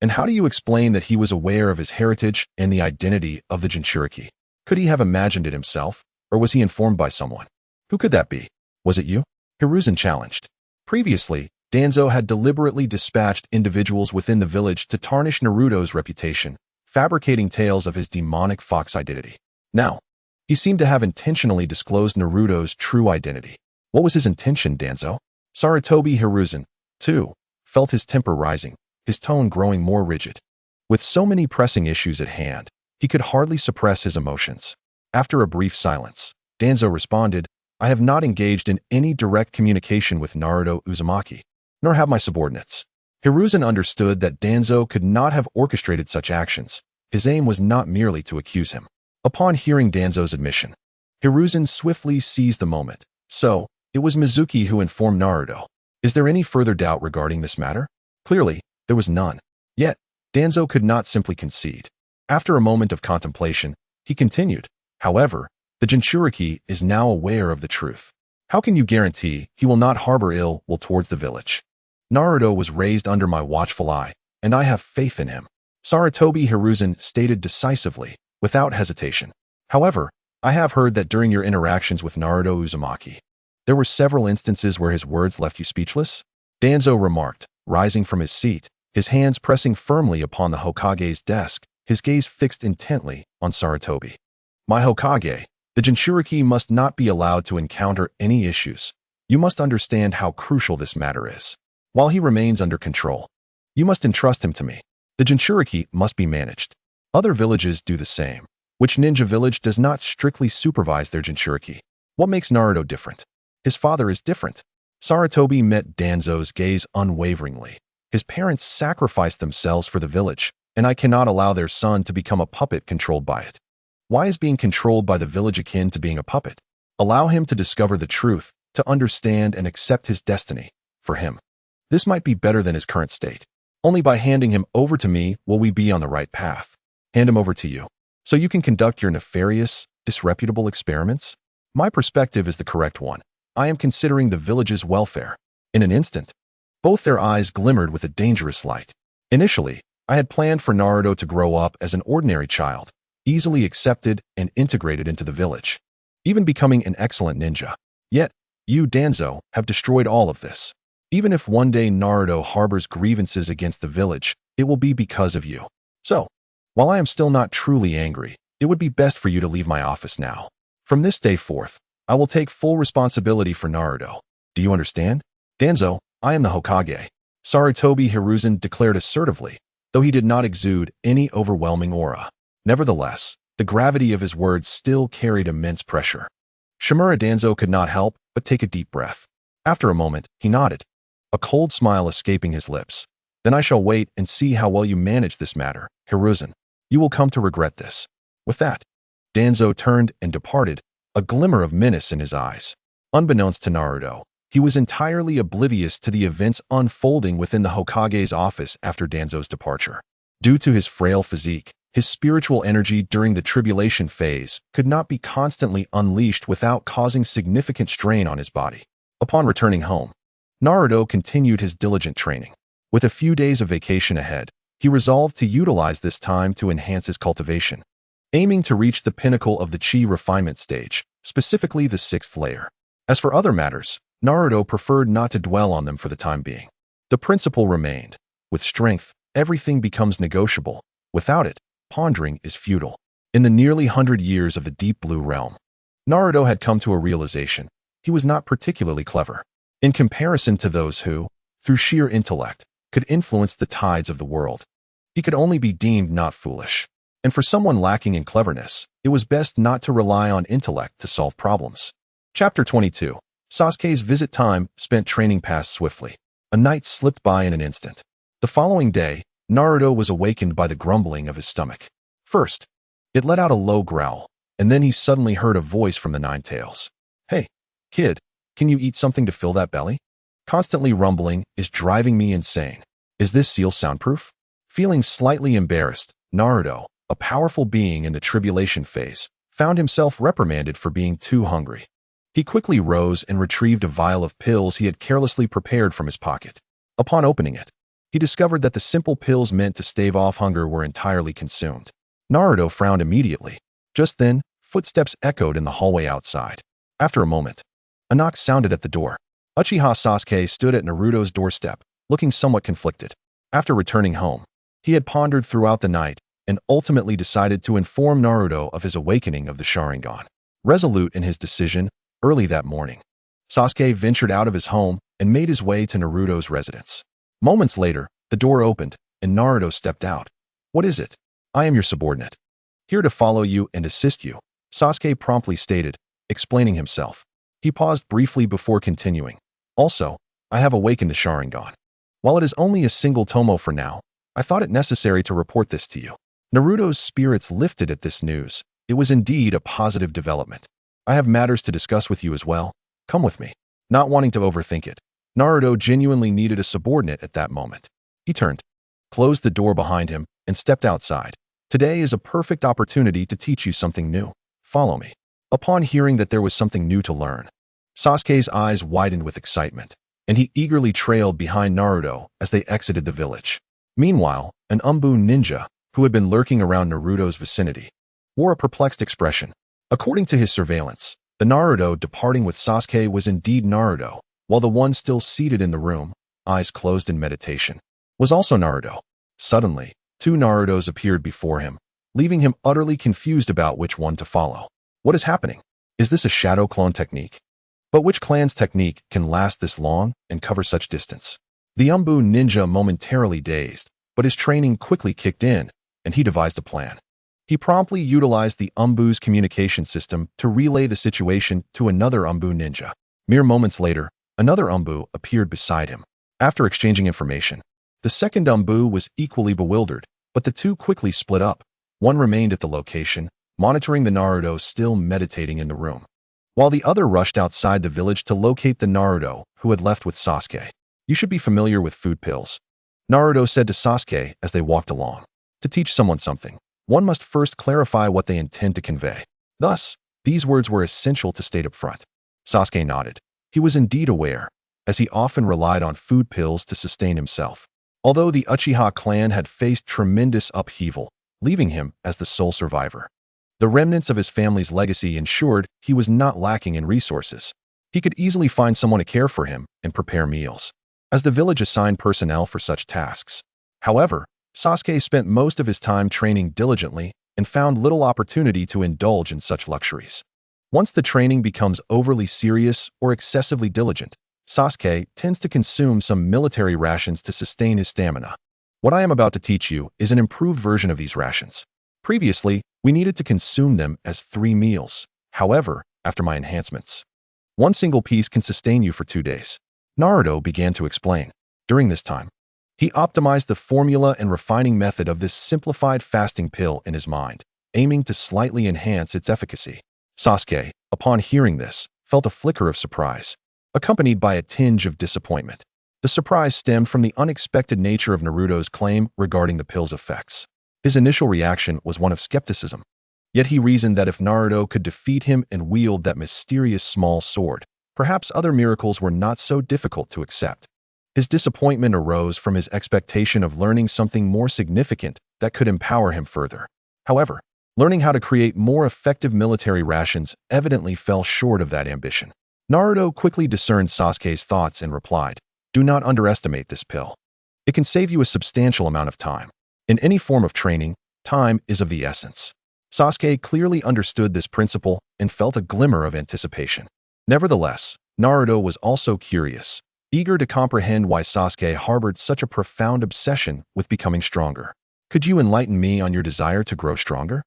And how do you explain that he was aware of his heritage and the identity of the Jinchuriki? Could he have imagined it himself, or was he informed by someone? Who could that be? Was it you? Hiruzen challenged. Previously, Danzo had deliberately dispatched individuals within the village to tarnish Naruto's reputation, fabricating tales of his demonic fox identity. Now, he seemed to have intentionally disclosed Naruto's true identity. What was his intention, Danzo? Sarutobi Hiruzen, too, felt his temper rising, his tone growing more rigid. With so many pressing issues at hand, he could hardly suppress his emotions. After a brief silence, Danzo responded, I have not engaged in any direct communication with Naruto Uzumaki, nor have my subordinates. Hiruzen understood that Danzo could not have orchestrated such actions. His aim was not merely to accuse him. Upon hearing Danzo's admission, Hiruzen swiftly seized the moment. So, it was Mizuki who informed Naruto. Is there any further doubt regarding this matter? Clearly, there was none. Yet, Danzo could not simply concede. After a moment of contemplation, he continued, however, the Jinchuriki is now aware of the truth. How can you guarantee he will not harbor ill will towards the village? Naruto was raised under my watchful eye, and I have faith in him. Sarutobi Hiruzen stated decisively, without hesitation. However, I have heard that during your interactions with Naruto Uzumaki, there were several instances where his words left you speechless? Danzo remarked, rising from his seat, his hands pressing firmly upon the Hokage's desk, his gaze fixed intently on Sarutobi. My Hokage, the Jinchuriki must not be allowed to encounter any issues. You must understand how crucial this matter is. While he remains under control, you must entrust him to me. The Jinchuriki must be managed. Other villages do the same. Which ninja village does not strictly supervise their Jinchuriki? What makes Naruto different? His father is different. Sarutobi met Danzo's gaze unwaveringly. His parents sacrificed themselves for the village, and I cannot allow their son to become a puppet controlled by it. Why is being controlled by the village akin to being a puppet? Allow him to discover the truth, to understand and accept his destiny. For him, this might be better than his current state. Only by handing him over to me will we be on the right path. Hand him over to you, so you can conduct your nefarious, disreputable experiments? My perspective is the correct one. I am considering the village's welfare. In an instant, both their eyes glimmered with a dangerous light. Initially, I had planned for Naruto to grow up as an ordinary child, easily accepted and integrated into the village, even becoming an excellent ninja. Yet, you, Danzo, have destroyed all of this. Even if one day Naruto harbors grievances against the village, it will be because of you. So, while I am still not truly angry, it would be best for you to leave my office now. From this day forth, I will take full responsibility for Naruto. Do you understand? Danzo, I am the Hokage. Sarutobi Hiruzen declared assertively, though he did not exude any overwhelming aura. Nevertheless, the gravity of his words still carried immense pressure. Shimura Danzo could not help but take a deep breath. After a moment, he nodded, a cold smile escaping his lips. Then I shall wait and see how well you manage this matter, Hiruzen. You will come to regret this. With that, Danzo turned and departed, a glimmer of menace in his eyes. Unbeknownst to Naruto, he was entirely oblivious to the events unfolding within the Hokage's office after Danzo's departure. Due to his frail physique, his spiritual energy during the tribulation phase could not be constantly unleashed without causing significant strain on his body. Upon returning home, Naruto continued his diligent training. With a few days of vacation ahead, he resolved to utilize this time to enhance his cultivation, aiming to reach the pinnacle of the chi refinement stage, specifically the 6th layer. As for other matters, Naruto preferred not to dwell on them for the time being. The principle remained. With strength, everything becomes negotiable. Without it, pondering is futile. In the nearly 100 years of the Deep Blue Realm, Naruto had come to a realization. He was not particularly clever. In comparison to those who, through sheer intellect, could influence the tides of the world, he could only be deemed not foolish. And for someone lacking in cleverness, it was best not to rely on intellect to solve problems. Chapter 22. Sasuke's visit time spent training passed swiftly. A night slipped by in an instant. The following day, Naruto was awakened by the grumbling of his stomach. First, it let out a low growl, and then he suddenly heard a voice from the Nine-Tails. Hey, kid, can you eat something to fill that belly? Constantly rumbling is driving me insane. Is this seal soundproof? Feeling slightly embarrassed, Naruto, a powerful being in the tribulation phase, found himself reprimanded for being too hungry. He quickly rose and retrieved a vial of pills he had carelessly prepared from his pocket. Upon opening it, he discovered that the simple pills meant to stave off hunger were entirely consumed. Naruto frowned immediately. Just then, footsteps echoed in the hallway outside. After a moment, a knock sounded at the door. Uchiha Sasuke stood at Naruto's doorstep, looking somewhat conflicted. After returning home, he had pondered throughout the night and ultimately decided to inform Naruto of his awakening of the Sharingan. Resolute in his decision, early that morning, Sasuke ventured out of his home and made his way to Naruto's residence. Moments later, the door opened, and Naruto stepped out. What is it? I am your subordinate. Here to follow you and assist you, Sasuke promptly stated, explaining himself. He paused briefly before continuing. Also, I have awakened the Sharingan. While it is only a single tomo for now, I thought it necessary to report this to you. Naruto's spirits lifted at this news. It was indeed a positive development. I have matters to discuss with you as well. Come with me. Not wanting to overthink it, Naruto genuinely needed a subordinate at that moment. He turned, closed the door behind him, and stepped outside. Today is a perfect opportunity to teach you something new. Follow me. Upon hearing that there was something new to learn, Sasuke's eyes widened with excitement, and he eagerly trailed behind Naruto as they exited the village. Meanwhile, an Umbu ninja, who had been lurking around Naruto's vicinity, wore a perplexed expression. According to his surveillance, the Naruto departing with Sasuke was indeed Naruto, while the one still seated in the room, eyes closed in meditation, was also Naruto. Suddenly, two Narutos appeared before him, leaving him utterly confused about which one to follow. What is happening? Is this a shadow clone technique? But which clan's technique can last this long and cover such distance? The Umbu ninja momentarily dazed, but his training quickly kicked in, and he devised a plan. He promptly utilized the Umbu's communication system to relay the situation to another Umbu ninja. Mere moments later, another Umbu appeared beside him. After exchanging information, the second Umbu was equally bewildered, but the two quickly split up. One remained at the location, monitoring the Naruto still meditating in the room, while the other rushed outside the village to locate the Naruto who had left with Sasuke. You should be familiar with food pills, Naruto said to Sasuke as they walked along. To teach someone something, one must first clarify what they intend to convey. Thus, these words were essential to state up front. Sasuke nodded. He was indeed aware, as he often relied on food pills to sustain himself. although the Uchiha clan had faced tremendous upheaval, leaving him as the sole survivor. The remnants of his family's legacy ensured he was not lacking in resources. He could easily find someone to care for him and prepare meals, as the village assigned personnel for such tasks. However, Sasuke spent most of his time training diligently and found little opportunity to indulge in such luxuries. Once the training becomes overly serious or excessively diligent, Sasuke tends to consume some military rations to sustain his stamina. What I am about to teach you is an improved version of these rations. Previously, we needed to consume them as 3 meals. However, after my enhancements, one single piece can sustain you for 2 days. Naruto began to explain. During this time, he optimized the formula and refining method of this simplified fasting pill in his mind, aiming to slightly enhance its efficacy. Sasuke, upon hearing this, felt a flicker of surprise, accompanied by a tinge of disappointment. The surprise stemmed from the unexpected nature of Naruto's claim regarding the pill's effects. His initial reaction was one of skepticism. Yet he reasoned that if Naruto could defeat him and wield that mysterious small sword, perhaps other miracles were not so difficult to accept. His disappointment arose from his expectation of learning something more significant that could empower him further. However, learning how to create more effective military rations evidently fell short of that ambition. Naruto quickly discerned Sasuke's thoughts and replied, "Do not underestimate this pill. It can save you a substantial amount of time. In any form of training, time is of the essence." Sasuke clearly understood this principle and felt a glimmer of anticipation. Nevertheless, Naruto was also curious, eager to comprehend why Sasuke harbored such a profound obsession with becoming stronger. "Could you enlighten me on your desire to grow stronger?"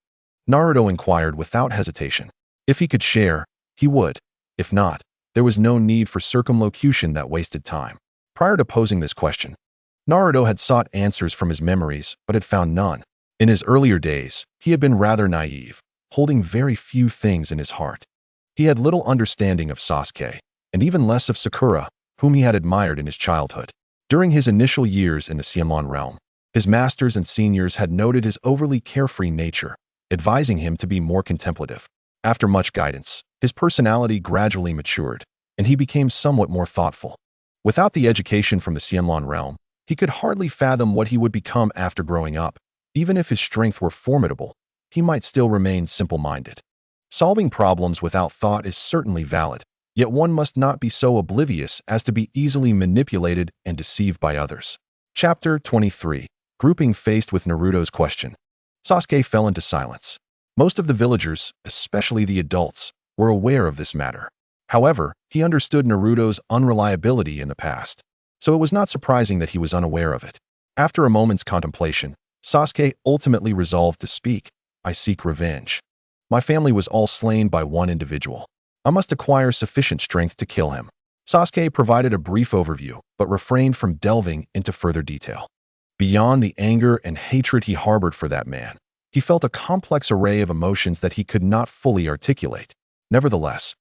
Naruto inquired without hesitation. If he could share, he would. If not, there was no need for circumlocution that wasted time. Prior to posing this question, Naruto had sought answers from his memories but had found none. In his earlier days, he had been rather naive, holding very few things in his heart. He had little understanding of Sasuke, and even less of Sakura, whom he had admired in his childhood. During his initial years in the Xianlong realm, his masters and seniors had noted his overly carefree nature, advising him to be more contemplative. After much guidance, his personality gradually matured, and he became somewhat more thoughtful. Without the education from the Xianlong realm, he could hardly fathom what he would become after growing up. Even if his strength were formidable, he might still remain simple-minded. Solving problems without thought is certainly valid, yet one must not be so oblivious as to be easily manipulated and deceived by others. Chapter 23. Grouping faced with Naruto's question. Sasuke fell into silence. Most of the villagers, especially the adults, were aware of this matter. However, he understood Naruto's unreliability in the past, so it was not surprising that he was unaware of it. After a moment's contemplation, Sasuke ultimately resolved to speak. "I seek revenge. My family was all slain by one individual. I must acquire sufficient strength to kill him." Sasuke provided a brief overview, but refrained from delving into further detail. Beyond the anger and hatred he harbored for that man, he felt a complex array of emotions that he could not fully articulate. Nevertheless,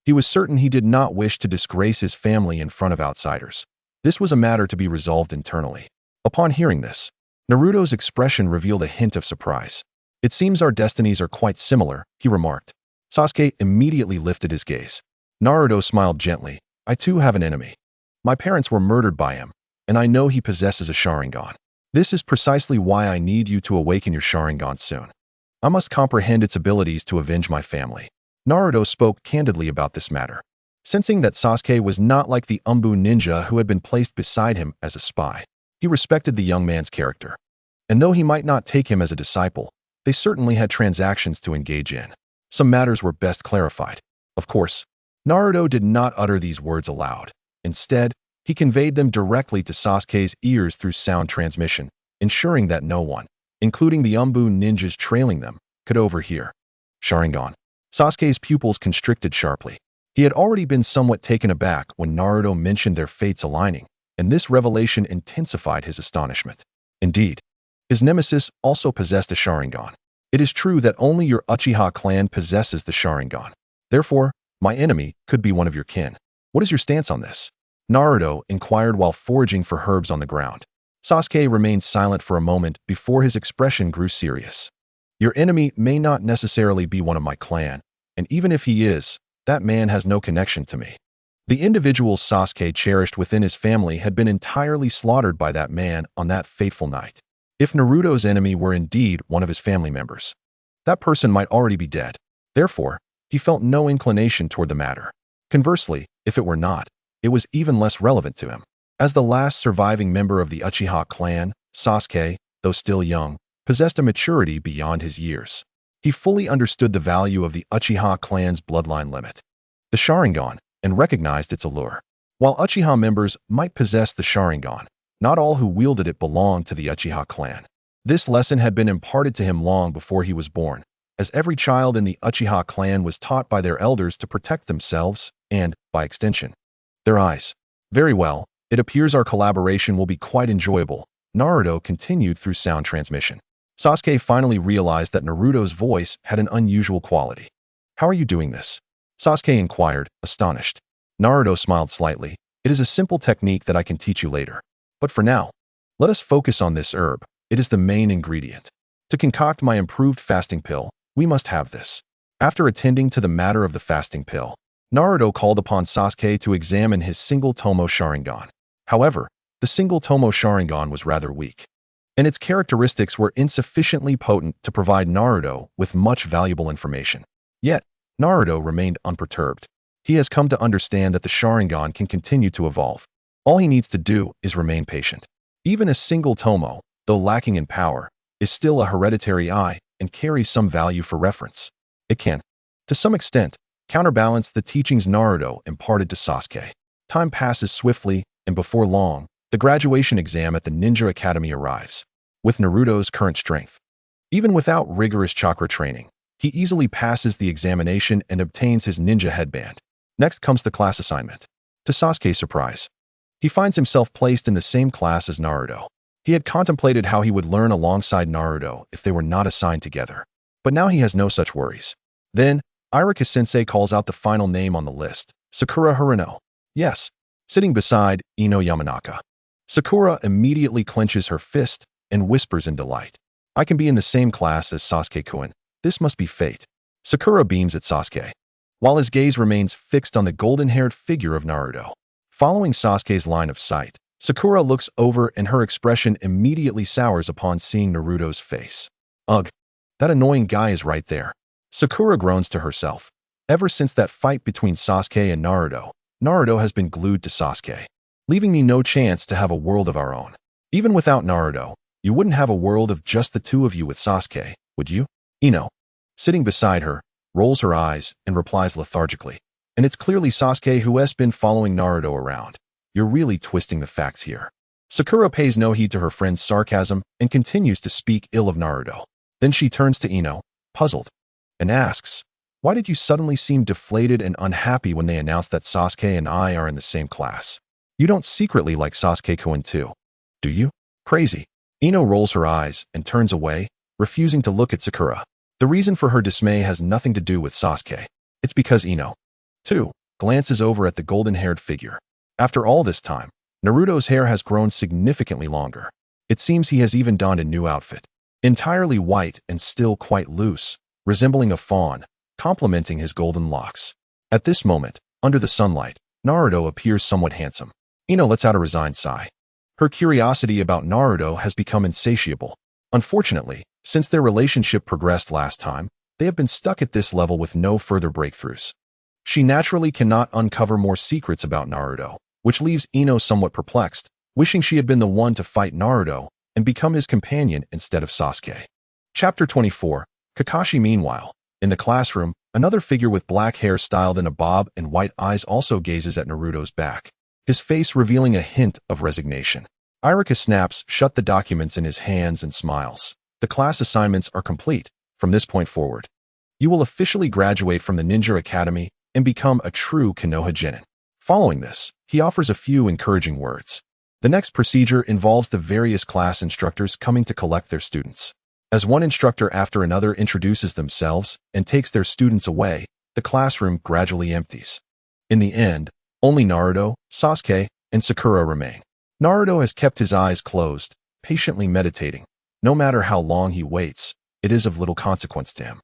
he was certain he did not wish to disgrace his family in front of outsiders. This was a matter to be resolved internally. Upon hearing this, Naruto's expression revealed a hint of surprise. "It seems our destinies are quite similar," he remarked. Sasuke immediately lifted his gaze. Naruto smiled gently. "I too have an enemy. My parents were murdered by him, and I know he possesses a Sharingan. This is precisely why I need you to awaken your Sharingan soon. I must comprehend its abilities to avenge my family." Naruto spoke candidly about this matter. Sensing that Sasuke was not like the Umbu ninja who had been placed beside him as a spy, he respected the young man's character. And though he might not take him as a disciple, they certainly had transactions to engage in. Some matters were best clarified. Of course, Naruto did not utter these words aloud. Instead, he conveyed them directly to Sasuke's ears through sound transmission, ensuring that no one, including the Umbu ninjas trailing them, could overhear. Sharingan. Sasuke's pupils constricted sharply. He had already been somewhat taken aback when Naruto mentioned their fates aligning, and this revelation intensified his astonishment. Indeed, his nemesis also possessed a Sharingan. It is true that only your Uchiha clan possesses the Sharingan. Therefore, my enemy could be one of your kin. What is your stance on this? Naruto inquired while foraging for herbs on the ground. Sasuke remained silent for a moment before his expression grew serious. Your enemy may not necessarily be one of my clan, and even if he is, that man has no connection to me. The individuals Sasuke cherished within his family had been entirely slaughtered by that man on that fateful night. If Naruto's enemy were indeed one of his family members, that person might already be dead. Therefore, he felt no inclination toward the matter. Conversely, if it were not, it was even less relevant to him. As the last surviving member of the Uchiha clan, Sasuke, though still young, possessed a maturity beyond his years. He fully understood the value of the Uchiha clan's bloodline limit, the Sharingan, and recognized its allure. While Uchiha members might possess the Sharingan, not all who wielded it belonged to the Uchiha clan. This lesson had been imparted to him long before he was born, as every child in the Uchiha clan was taught by their elders to protect themselves and, by extension, their eyes. Very well, it appears our collaboration will be quite enjoyable, Naruto continued through sound transmission. Sasuke finally realized that Naruto's voice had an unusual quality. How are you doing this? Sasuke inquired, astonished. Naruto smiled slightly. It is a simple technique that I can teach you later. But for now, let us focus on this herb. It is the main ingredient. To concoct my improved fasting pill, we must have this. After attending to the matter of the fasting pill, Naruto called upon Sasuke to examine his single Tomo Sharingan. However, the single Tomo Sharingan was rather weak, and its characteristics were insufficiently potent to provide Naruto with much valuable information. Yet, Naruto remained unperturbed. He has come to understand that the Sharingan can continue to evolve. All he needs to do is remain patient. Even a single Tomo, though lacking in power, is still a hereditary eye and carries some value for reference. It can, to some extent, counterbalance the teachings Naruto imparted to Sasuke. Time passes swiftly, and before long, the graduation exam at the Ninja Academy arrives. With Naruto's current strength, even without rigorous chakra training, he easily passes the examination and obtains his ninja headband. Next comes the class assignment. To Sasuke's surprise, he finds himself placed in the same class as Naruto. He had contemplated how he would learn alongside Naruto if they were not assigned together, but now he has no such worries. Then, Iruka-sensei calls out the final name on the list, Sakura Haruno. Yes, sitting beside Ino Yamanaka. Sakura immediately clenches her fist and whispers in delight. I can be in the same class as Sasuke-kun. This must be fate. Sakura beams at Sasuke, while his gaze remains fixed on the golden-haired figure of Naruto. Following Sasuke's line of sight, Sakura looks over and her expression immediately sours upon seeing Naruto's face. Ugh, that annoying guy is right there. Sakura groans to herself. Ever since that fight between Sasuke and Naruto, Naruto has been glued to Sasuke, leaving me no chance to have a world of our own. Even without Naruto, you wouldn't have a world of just the two of you with Sasuke, would you? Ino, sitting beside her, rolls her eyes and replies lethargically. And it's clearly Sasuke who has been following Naruto around. You're really twisting the facts here. Sakura pays no heed to her friend's sarcasm and continues to speak ill of Naruto. Then she turns to Ino, puzzled, and asks, why did you suddenly seem deflated and unhappy when they announced that Sasuke and I are in the same class? You don't secretly like Sasuke-kun too, do you? Crazy. Ino rolls her eyes and turns away, refusing to look at Sakura. The reason for her dismay has nothing to do with Sasuke. It's because Ino, too, glances over at the golden-haired figure. After all this time, Naruto's hair has grown significantly longer. It seems he has even donned a new outfit, entirely white and still quite loose, resembling a fawn, complementing his golden locks. At this moment, under the sunlight, Naruto appears somewhat handsome. Ino lets out a resigned sigh. Her curiosity about Naruto has become insatiable. Unfortunately, since their relationship progressed last time, they have been stuck at this level with no further breakthroughs. She naturally cannot uncover more secrets about Naruto, which leaves Ino somewhat perplexed, wishing she had been the one to fight Naruto and become his companion instead of Sasuke. Chapter 24. Kakashi. Meanwhile, in the classroom, another figure with black hair styled in a bob and white eyes also gazes at Naruto's back, his face revealing a hint of resignation. Iruka snaps shut the documents in his hands and smiles. The class assignments are complete. From this point forward, you will officially graduate from the Ninja Academy and become a true Konoha genin. Following this, he offers a few encouraging words. The next procedure involves the various class instructors coming to collect their students. As one instructor after another introduces themselves and takes their students away, the classroom gradually empties. In the end, only Naruto, Sasuke, and Sakura remain. Naruto has kept his eyes closed, patiently meditating. No matter how long he waits, it is of little consequence to him.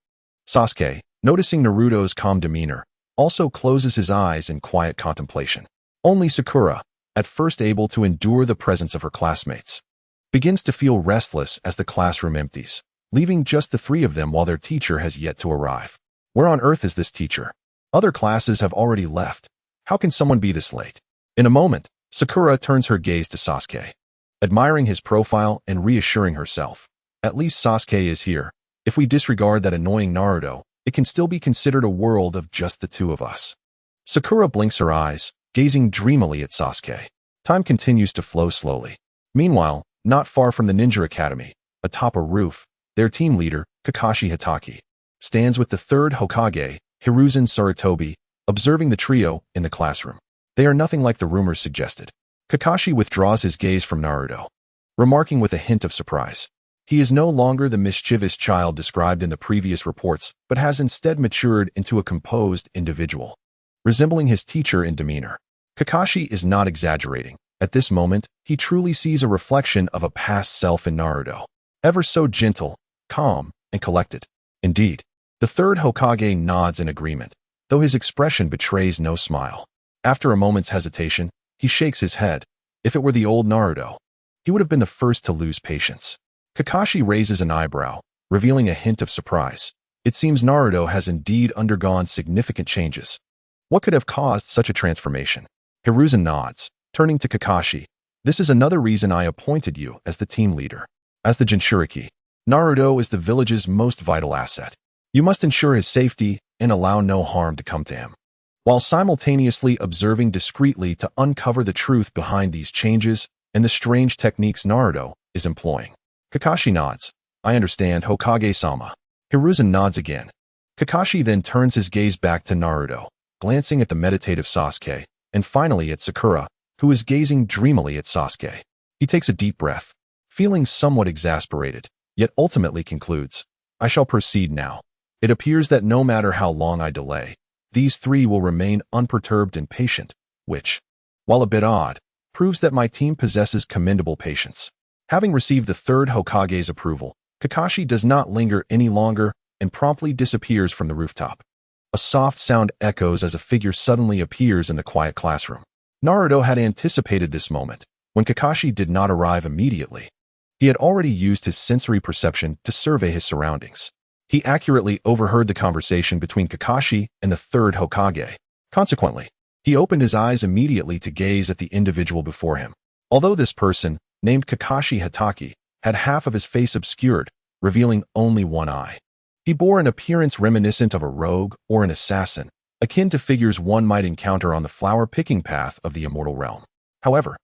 Sasuke, noticing Naruto's calm demeanor, also closes his eyes in quiet contemplation. Only Sakura, at first able to endure the presence of her classmates, begins to feel restless as the classroom empties, leaving just the three of them while their teacher has yet to arrive. Where on earth is this teacher? Other classes have already left. How can someone be this late? In a moment, Sakura turns her gaze to Sasuke, admiring his profile and reassuring herself. At least Sasuke is here. If we disregard that annoying Naruto, it can still be considered a world of just the two of us. Sakura blinks her eyes, gazing dreamily at Sasuke. Time continues to flow slowly. Meanwhile, not far from the Ninja Academy, atop a roof, their team leader, Kakashi Hatake, stands with the third Hokage, Hiruzen Sarutobi, observing the trio in the classroom. They are nothing like the rumors suggested. Kakashi withdraws his gaze from Naruto, remarking with a hint of surprise. He is no longer the mischievous child described in the previous reports, but has instead matured into a composed individual, resembling his teacher in demeanor. Kakashi is not exaggerating. At this moment, he truly sees a reflection of a past self in Naruto, ever so gentle, calm, and collected. Indeed, the third Hokage nods in agreement, though his expression betrays no smile. After a moment's hesitation, he shakes his head. If it were the old Naruto, he would have been the first to lose patience. Kakashi raises an eyebrow, revealing a hint of surprise. It seems Naruto has indeed undergone significant changes. What could have caused such a transformation? Hiruzen nods, turning to Kakashi. This is another reason I appointed you as the team leader. As the Jinchuriki, Naruto is the village's most vital asset. You must ensure his safety and allow no harm to come to him, while simultaneously observing discreetly to uncover the truth behind these changes and the strange techniques Naruto is employing. Kakashi nods. I understand, Hokage-sama. Hiruzen nods again. Kakashi then turns his gaze back to Naruto, glancing at the meditative Sasuke, and finally at Sakura, who is gazing dreamily at Sasuke. He takes a deep breath, feeling somewhat exasperated, yet ultimately concludes, I shall proceed now. It appears that no matter how long I delay, these three will remain unperturbed and patient, which, while a bit odd, proves that my team possesses commendable patience. Having received the third Hokage's approval, Kakashi does not linger any longer and promptly disappears from the rooftop. A soft sound echoes as a figure suddenly appears in the quiet classroom. Naruto had anticipated this moment, when Kakashi did not arrive immediately. He had already used his sensory perception to survey his surroundings. He accurately overheard the conversation between Kakashi and the third Hokage. Consequently, he opened his eyes immediately to gaze at the individual before him. Although this person, named Kakashi Hatake, had half of his face obscured, revealing only one eye. He bore an appearance reminiscent of a rogue or an assassin, akin to figures one might encounter on the flower-picking path of the immortal realm. However,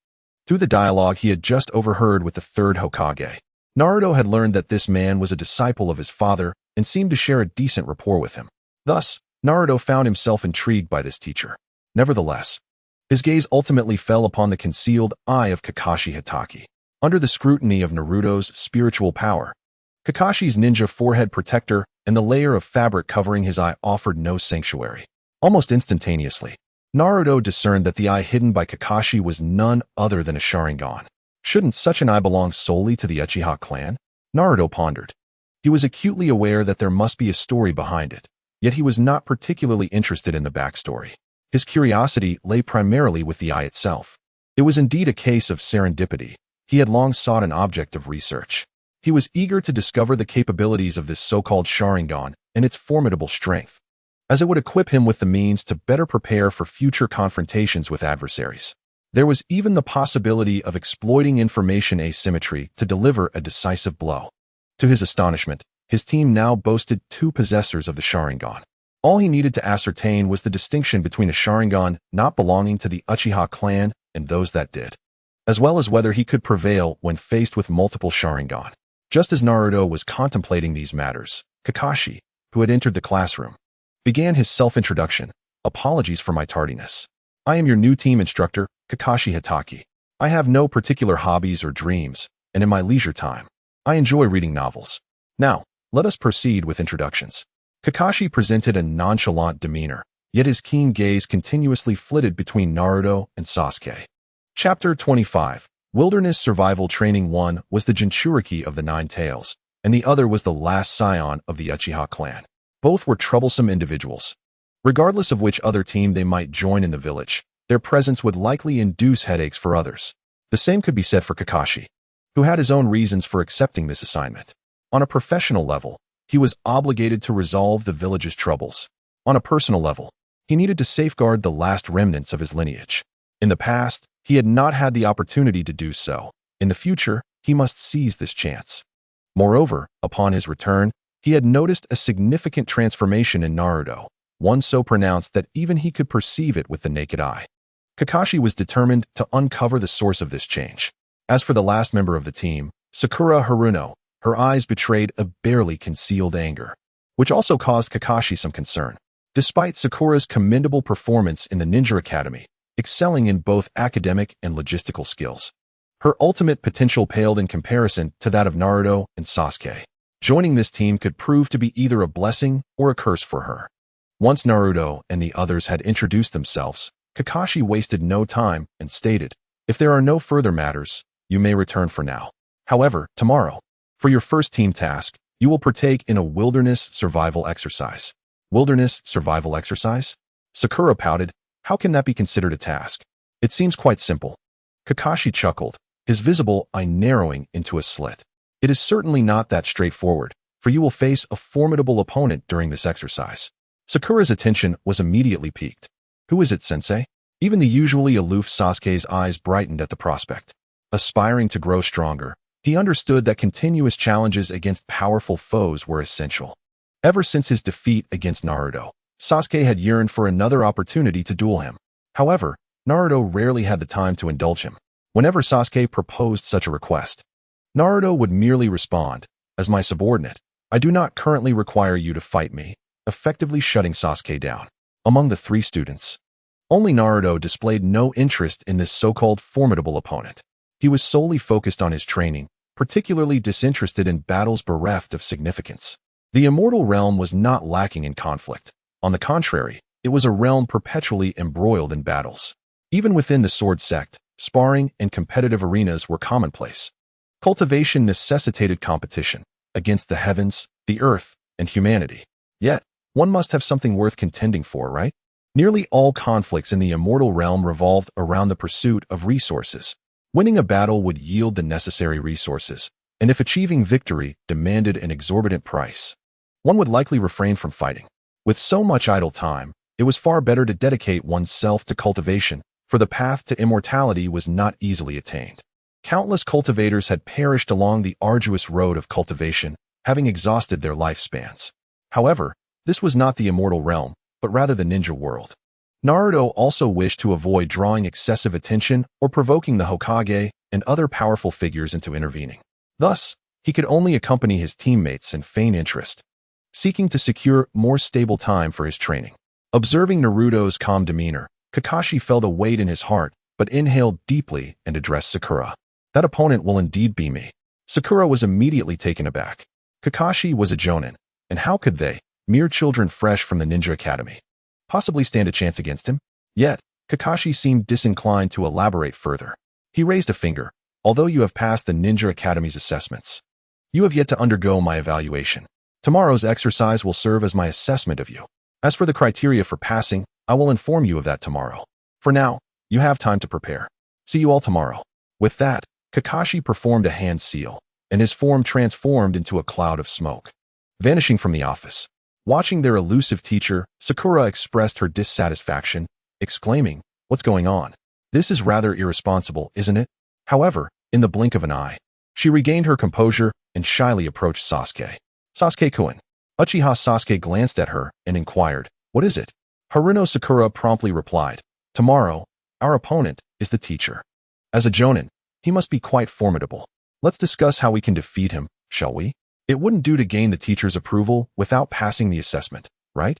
through the dialogue he had just overheard with the third Hokage, Naruto had learned that this man was a disciple of his father and seemed to share a decent rapport with him. Thus, Naruto found himself intrigued by this teacher. Nevertheless, his gaze ultimately fell upon the concealed eye of Kakashi Hatake. Under the scrutiny of Naruto's spiritual power, Kakashi's ninja forehead protector and the layer of fabric covering his eye offered no sanctuary. Almost instantaneously, Naruto discerned that the eye hidden by Kakashi was none other than a Sharingan. Shouldn't such an eye belong solely to the Uchiha clan? Naruto pondered. He was acutely aware that there must be a story behind it, yet he was not particularly interested in the backstory. His curiosity lay primarily with the eye itself. It was indeed a case of serendipity. He had long sought an object of research. He was eager to discover the capabilities of this so-called Sharingan and its formidable strength, as it would equip him with the means to better prepare for future confrontations with adversaries. There was even the possibility of exploiting information asymmetry to deliver a decisive blow. To his astonishment, his team now boasted two possessors of the Sharingan. All he needed to ascertain was the distinction between a Sharingan not belonging to the Uchiha clan and those that did, as well as whether he could prevail when faced with multiple Sharingan. Just as Naruto was contemplating these matters, Kakashi, who had entered the classroom, began his self-introduction. Apologies for my tardiness. I am your new team instructor, Kakashi Hatake. I have no particular hobbies or dreams, and in my leisure time, I enjoy reading novels. Now, let us proceed with introductions. Kakashi presented a nonchalant demeanor, yet his keen gaze continuously flitted between Naruto and Sasuke. Chapter 25. Wilderness Survival Training 1 was the Jinchuriki of the Nine-Tails, and the other was the last scion of the Uchiha clan. Both were troublesome individuals, Regardless of which other team they might join in the village, their presence would likely induce headaches for others. The same could be said for Kakashi, who had his own reasons for accepting this assignment. On a professional level, he was obligated to resolve the village's troubles. On a personal level, he needed to safeguard the last remnants of his lineage. In the past, he had not had the opportunity to do so. In the future, he must seize this chance. Moreover, upon his return, he had noticed a significant transformation in Naruto, one so pronounced that even he could perceive it with the naked eye. Kakashi was determined to uncover the source of this change. As for the last member of the team, Sakura Haruno, her eyes betrayed a barely concealed anger, which also caused Kakashi some concern. Despite Sakura's commendable performance in the Ninja Academy, excelling in both academic and logistical skills, her ultimate potential paled in comparison to that of Naruto and Sasuke. Joining this team could prove to be either a blessing or a curse for her. Once Naruto and the others had introduced themselves, Kakashi wasted no time and stated, "If there are no further matters, you may return for now. However, tomorrow, for your first team task, you will partake in a wilderness survival exercise." Wilderness survival exercise? Sakura pouted. How can that be considered a task? It seems quite simple. Kakashi chuckled, his visible eye narrowing into a slit. It is certainly not that straightforward, for you will face a formidable opponent during this exercise. Sakura's attention was immediately piqued. Who is it, sensei? Even the usually aloof Sasuke's eyes brightened at the prospect. Aspiring to grow stronger, he understood that continuous challenges against powerful foes were essential. Ever since his defeat against Naruto, Sasuke had yearned for another opportunity to duel him. However, Naruto rarely had the time to indulge him. Whenever Sasuke proposed such a request, Naruto would merely respond, "As my subordinate, I do not currently require you to fight me," effectively shutting Sasuke down. Among the three students, only Naruto displayed no interest in this so-called formidable opponent. He was solely focused on his training, particularly disinterested in battles bereft of significance. The immortal realm was not lacking in conflict. On the contrary, it was a realm perpetually embroiled in battles. Even within the sword sect, sparring and competitive arenas were commonplace. Cultivation necessitated competition against the heavens, the earth, and humanity. Yet, one must have something worth contending for, right? Nearly all conflicts in the immortal realm revolved around the pursuit of resources. Winning a battle would yield the necessary resources, and if achieving victory demanded an exorbitant price, one would likely refrain from fighting. With so much idle time, it was far better to dedicate oneself to cultivation, for the path to immortality was not easily attained. Countless cultivators had perished along the arduous road of cultivation, having exhausted their lifespans. However, this was not the immortal realm, but rather the ninja world. Naruto also wished to avoid drawing excessive attention or provoking the Hokage and other powerful figures into intervening. Thus, he could only accompany his teammates and feign interest, seeking to secure more stable time for his training. Observing Naruto's calm demeanor, Kakashi felt a weight in his heart, but inhaled deeply and addressed Sakura. "That opponent will indeed be me." Sakura was immediately taken aback. Kakashi was a jonin, and how could they, mere children fresh from the Ninja Academy, possibly stand a chance against him? Yet, Kakashi seemed disinclined to elaborate further. He raised a finger. "Although you have passed the Ninja Academy's assessments, you have yet to undergo my evaluation. Tomorrow's exercise will serve as my assessment of you. As for the criteria for passing, I will inform you of that tomorrow. For now, you have time to prepare. See you all tomorrow." With that, Kakashi performed a hand seal, and his form transformed into a cloud of smoke, vanishing from the office. Watching their elusive teacher, Sakura expressed her dissatisfaction, exclaiming, "What's going on? This is rather irresponsible, isn't it?" However, in the blink of an eye, she regained her composure and shyly approached Sasuke. "Sasuke-kun." Uchiha Sasuke glanced at her and inquired, "What is it?" Haruno Sakura promptly replied, "Tomorrow, our opponent is the teacher. As a jonin, he must be quite formidable. Let's discuss how we can defeat him, shall we? It wouldn't do to gain the teacher's approval without passing the assessment, right?"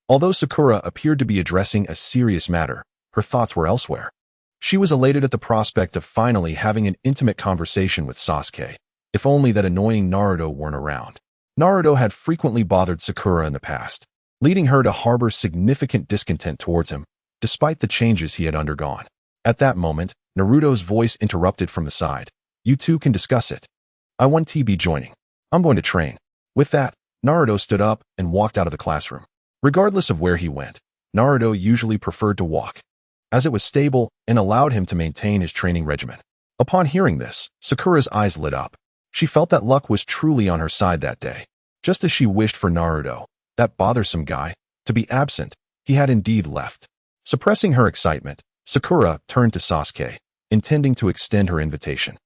Although Sakura appeared to be addressing a serious matter, her thoughts were elsewhere. She was elated at the prospect of finally having an intimate conversation with Sasuke, if only that annoying Naruto weren't around. Naruto had frequently bothered Sakura in the past, leading her to harbor significant discontent towards him, despite the changes he had undergone. At that moment, Naruto's voice interrupted from the side. "You two can discuss it. I want to be joining. I'm going to train." With that, Naruto stood up and walked out of the classroom. Regardless of where he went, Naruto usually preferred to walk, as it was stable and allowed him to maintain his training regimen. Upon hearing this, Sakura's eyes lit up. She felt that luck was truly on her side that day. Just as she wished for Naruto, that bothersome guy, to be absent, he had indeed left. Suppressing her excitement, Sakura turned to Sasuke, intending to extend her invitation.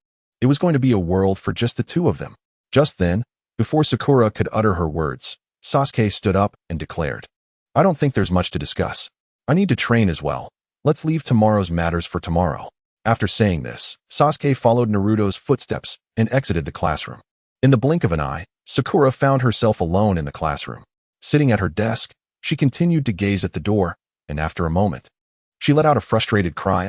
It was going to be a world for just the two of them. Just then, before Sakura could utter her words, Sasuke stood up and declared, "I don't think there's much to discuss. I need to train as well. Let's leave tomorrow's matters for tomorrow." After saying this, Sasuke followed Naruto's footsteps and exited the classroom. In the blink of an eye, Sakura found herself alone in the classroom. Sitting at her desk, she continued to gaze at the door, and after a moment, she let out a frustrated cry,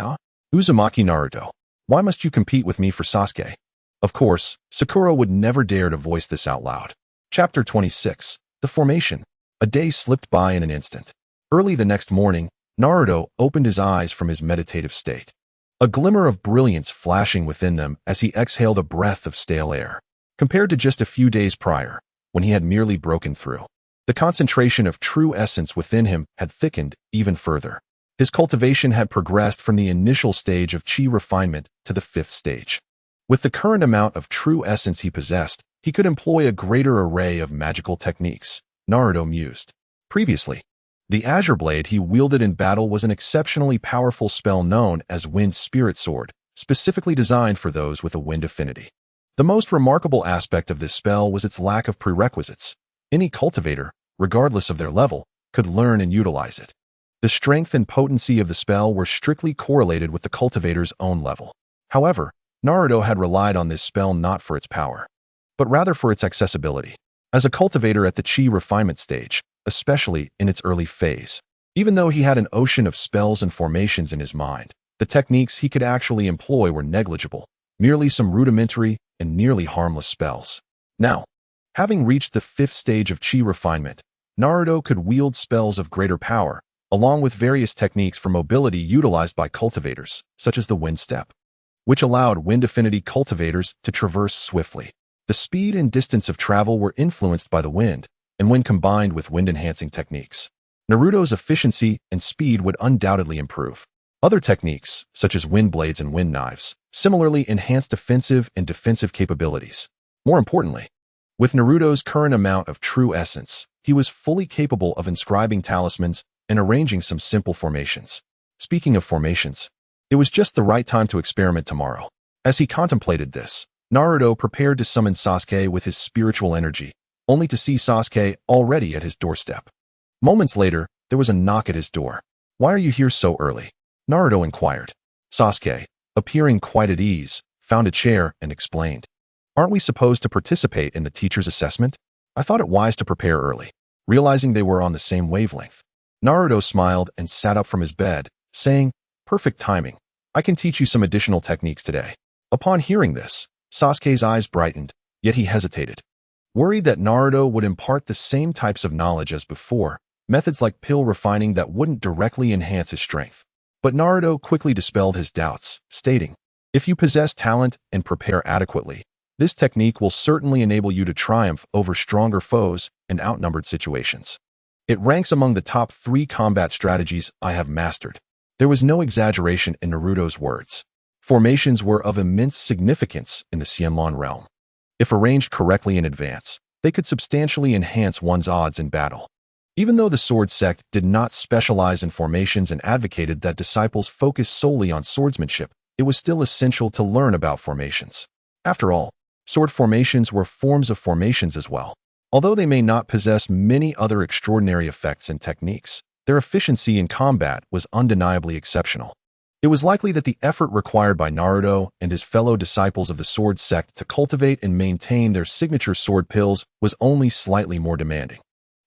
"Uzumaki Naruto, why must you compete with me for Sasuke?" Of course, Sakura would never dare to voice this out loud. Chapter 26. The Formation. A day slipped by in an instant. Early the next morning, Naruto opened his eyes from his meditative state, a glimmer of brilliance flashing within them as he exhaled a breath of stale air. Compared to just a few days prior, when he had merely broken through, the concentration of true essence within him had thickened even further. His cultivation had progressed from the initial stage of chi refinement to the 5th stage. With the current amount of true essence he possessed, he could employ a greater array of magical techniques, Naruto mused. Previously, the Azure Blade he wielded in battle was an exceptionally powerful spell known as Wind Spirit Sword, specifically designed for those with a wind affinity. The most remarkable aspect of this spell was its lack of prerequisites. Any cultivator, regardless of their level, could learn and utilize it. The strength and potency of the spell were strictly correlated with the cultivator's own level. However, Naruto had relied on this spell not for its power, but rather for its accessibility. As a cultivator at the chi refinement stage, especially in its early phase, even though he had an ocean of spells and formations in his mind, the techniques he could actually employ were negligible, merely some rudimentary and nearly harmless spells. Now, having reached the 5th stage of chi refinement, Naruto could wield spells of greater power, along with various techniques for mobility utilized by cultivators, such as the wind step, which allowed wind affinity cultivators to traverse swiftly. The speed and distance of travel were influenced by the wind, and when combined with wind-enhancing techniques, Naruto's efficiency and speed would undoubtedly improve. Other techniques, such as wind blades and wind knives, similarly enhanced offensive and defensive capabilities. More importantly, with Naruto's current amount of true essence, he was fully capable of inscribing talismans and arranging some simple formations. Speaking of formations, it was just the right time to experiment tomorrow. As he contemplated this, Naruto prepared to summon Sasuke with his spiritual energy, only to see Sasuke already at his doorstep. Moments later, there was a knock at his door. "Why are you here so early?" Naruto inquired. Sasuke, appearing quite at ease, found a chair and explained, "Aren't we supposed to participate in the teacher's assessment? I thought it wise to prepare early." Realizing they were on the same wavelength, Naruto smiled and sat up from his bed, saying, "Perfect timing. I can teach you some additional techniques today." Upon hearing this, Sasuke's eyes brightened, yet he hesitated. Worried that Naruto would impart the same types of knowledge as before, methods like pill refining that wouldn't directly enhance his strength. But Naruto quickly dispelled his doubts, stating, "If you possess talent and prepare adequately, this technique will certainly enable you to triumph over stronger foes and outnumbered situations. It ranks among the top 3 combat strategies I have mastered." There was no exaggeration in Naruto's words. Formations were of immense significance in the Xianlan realm. If arranged correctly in advance, they could substantially enhance one's odds in battle. Even though the sword sect did not specialize in formations and advocated that disciples focus solely on swordsmanship, it was still essential to learn about formations. After all, sword formations were forms of formations as well. Although they may not possess many other extraordinary effects and techniques, their efficiency in combat was undeniably exceptional. It was likely that the effort required by Naruto and his fellow disciples of the sword sect to cultivate and maintain their signature sword pills was only slightly more demanding.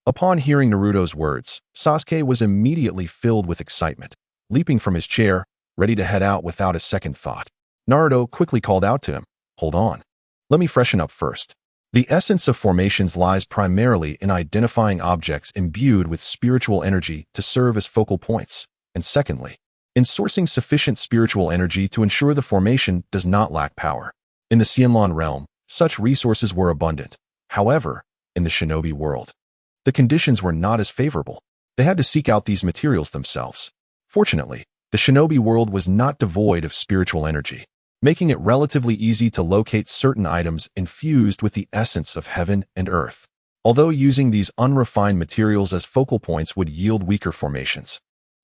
Upon hearing Naruto's words, Sasuke was immediately filled with excitement, leaping from his chair, ready to head out without a second thought. Naruto quickly called out to him, "Hold on. Let me freshen up first." The essence of formations lies primarily in identifying objects imbued with spiritual energy to serve as focal points, and secondly, in sourcing sufficient spiritual energy to ensure the formation does not lack power. In the Xianlan realm, such resources were abundant. However, in the shinobi world, the conditions were not as favorable. They had to seek out these materials themselves. Fortunately, the shinobi world was not devoid of spiritual energy, making it relatively easy to locate certain items infused with the essence of heaven and earth. Although using these unrefined materials as focal points would yield weaker formations,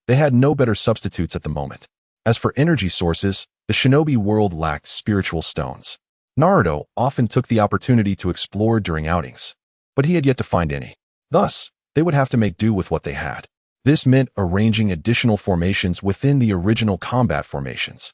they had no better substitutes at the moment. As for energy sources, the shinobi world lacked spiritual stones. Naruto often took the opportunity to explore during outings, but he had yet to find any. Thus, they would have to make do with what they had. This meant arranging additional formations within the original combat formations.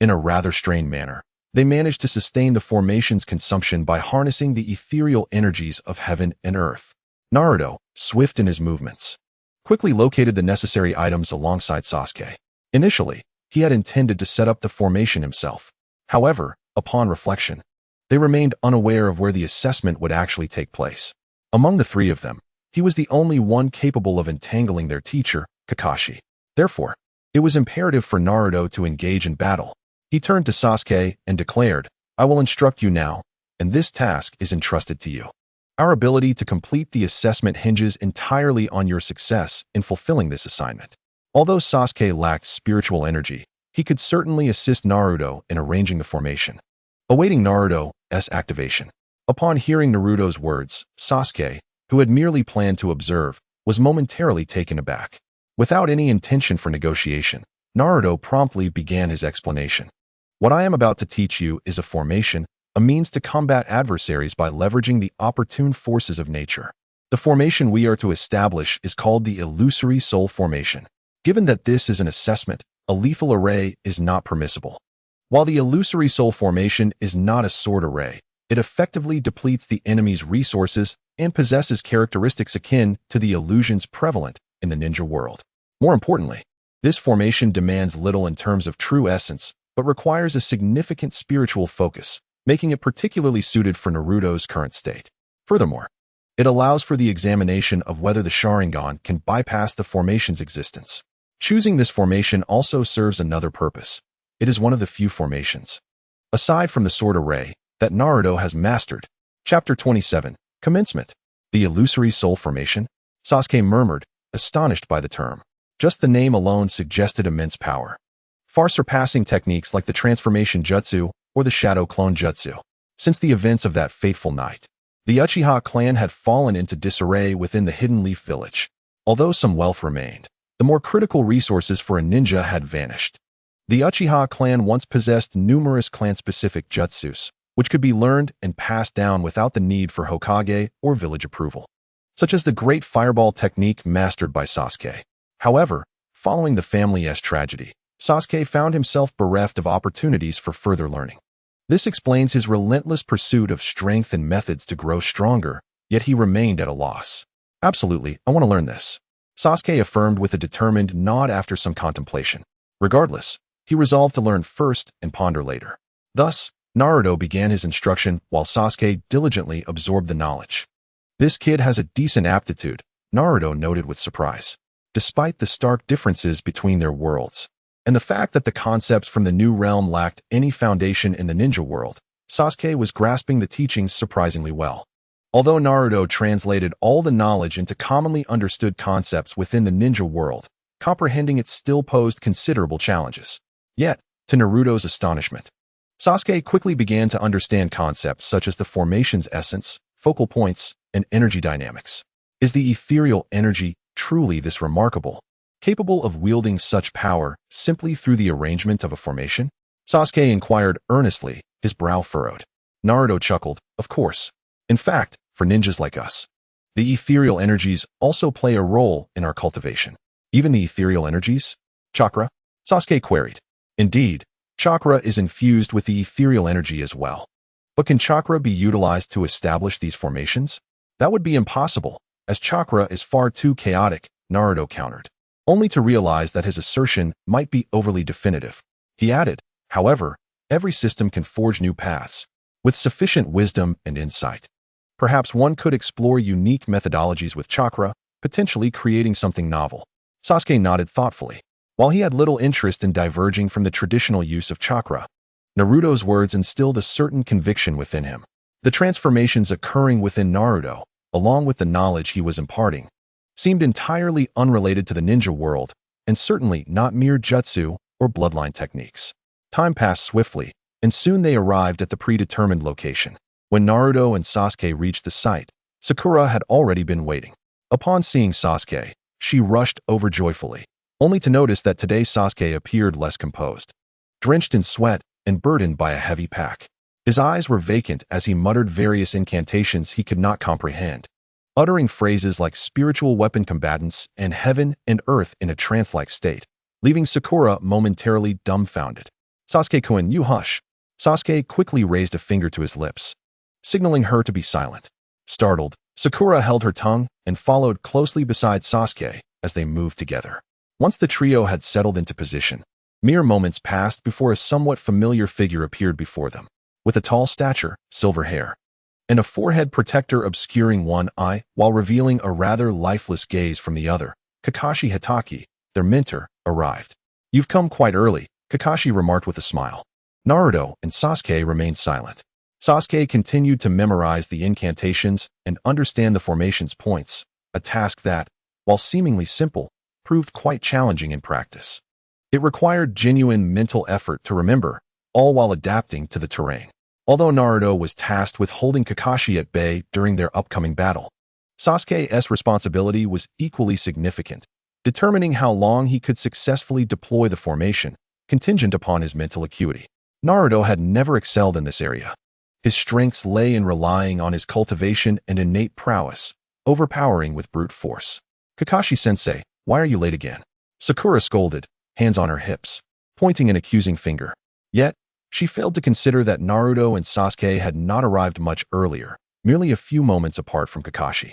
In a rather strained manner, they managed to sustain the formation's consumption by harnessing the ethereal energies of heaven and earth. Naruto, swift in his movements, quickly located the necessary items alongside Sasuke. Initially, he had intended to set up the formation himself. However, upon reflection, they remained unaware of where the assessment would actually take place. Among the three of them, he was the only one capable of entangling their teacher, Kakashi. Therefore, it was imperative for Naruto to engage in battle. He turned to Sasuke and declared, "I will instruct you now, and this task is entrusted to you. Our ability to complete the assessment hinges entirely on your success in fulfilling this assignment." Although Sasuke lacked spiritual energy, he could certainly assist Naruto in arranging the formation. Awaiting Naruto's activation. Upon hearing Naruto's words, Sasuke, who had merely planned to observe, was momentarily taken aback. Without any intention for negotiation, Naruto promptly began his explanation. "What I am about to teach you is a formation, a means to combat adversaries by leveraging the opportune forces of nature. The formation we are to establish is called the illusory soul formation. Given that this is an assessment, a lethal array is not permissible. While the illusory soul formation is not a sword array, it effectively depletes the enemy's resources and possesses characteristics akin to the illusions prevalent in the ninja world. More importantly, this formation demands little in terms of true essence, but requires a significant spiritual focus, making it particularly suited for Naruto's current state. Furthermore, it allows for the examination of whether the Sharingan can bypass the formation's existence. Choosing this formation also serves another purpose. It is one of the few formations, aside from the sword array, that Naruto has mastered. Chapter 27, Commencement. The illusory soul formation? Sasuke murmured, astonished by the term. Just the name alone suggested immense power, far surpassing techniques like the transformation jutsu or the shadow clone jutsu. Since the events of that fateful night, the Uchiha clan had fallen into disarray within the Hidden Leaf village. Although some wealth remained, the more critical resources for a ninja had vanished. The Uchiha clan once possessed numerous clan-specific jutsus, which could be learned and passed down without the need for Hokage or village approval, such as the Great Fireball technique mastered by Sasuke. However, following the family's tragedy, Sasuke found himself bereft of opportunities for further learning. This explains his relentless pursuit of strength and methods to grow stronger, yet he remained at a loss. "Absolutely, I want to learn this," Sasuke affirmed with a determined nod after some contemplation. Regardless, he resolved to learn first and ponder later. Thus, Naruto began his instruction while Sasuke diligently absorbed the knowledge. "This kid has a decent aptitude," Naruto noted with surprise. Despite the stark differences between their worlds, and the fact that the concepts from the new realm lacked any foundation in the ninja world, Sasuke was grasping the teachings surprisingly well. Although Naruto translated all the knowledge into commonly understood concepts within the ninja world, comprehending it still posed considerable challenges. Yet, to Naruto's astonishment, Sasuke quickly began to understand concepts such as the formation's essence, focal points, and energy dynamics. Is the ethereal energy truly this remarkable, capable of wielding such power simply through the arrangement of a formation? Sasuke inquired earnestly, his brow furrowed. Naruto chuckled, "Of course. In fact, for ninjas like us, the ethereal energies also play a role in our cultivation." "Even the ethereal energies? Chakra?" Sasuke queried. "Indeed, chakra is infused with the ethereal energy as well. But can chakra be utilized to establish these formations? That would be impossible, as chakra is far too chaotic," Naruto countered, only to realize that his assertion might be overly definitive. He added, "However, every system can forge new paths, with sufficient wisdom and insight. Perhaps one could explore unique methodologies with chakra, potentially creating something novel." Sasuke nodded thoughtfully. While he had little interest in diverging from the traditional use of chakra, Naruto's words instilled a certain conviction within him. The transformations occurring within Naruto, along with the knowledge he was imparting, seemed entirely unrelated to the ninja world, and certainly not mere jutsu or bloodline techniques. Time passed swiftly, and soon they arrived at the predetermined location. When Naruto and Sasuke reached the site, Sakura had already been waiting. Upon seeing Sasuke, she rushed over joyfully, only to notice that today Sasuke appeared less composed, drenched in sweat and burdened by a heavy pack. His eyes were vacant as he muttered various incantations he could not comprehend, uttering phrases like spiritual weapon combatants and heaven and earth in a trance-like state, leaving Sakura momentarily dumbfounded. "Sasuke-kun, you hush." Sasuke quickly raised a finger to his lips, signaling her to be silent. Startled, Sakura held her tongue and followed closely beside Sasuke as they moved together. Once the trio had settled into position, mere moments passed before a somewhat familiar figure appeared before them, with a tall stature, silver hair, and a forehead protector obscuring one eye while revealing a rather lifeless gaze from the other. Kakashi Hitaki, their mentor, arrived. "You've come quite early," Kakashi remarked with a smile. Naruto and Sasuke remained silent. Sasuke continued to memorize the incantations and understand the formation's points, a task that, while seemingly simple, proved quite challenging in practice. It required genuine mental effort to remember, all while adapting to the terrain. Although Naruto was tasked with holding Kakashi at bay during their upcoming battle, Sasuke's responsibility was equally significant, determining how long he could successfully deploy the formation, contingent upon his mental acuity. Naruto had never excelled in this area. His strengths lay in relying on his cultivation and innate prowess, overpowering with brute force. "Kakashi-sensei, why are you late again?" Sakura scolded, hands on her hips, pointing an accusing finger. Yet, she failed to consider that Naruto and Sasuke had not arrived much earlier, merely a few moments apart from Kakashi.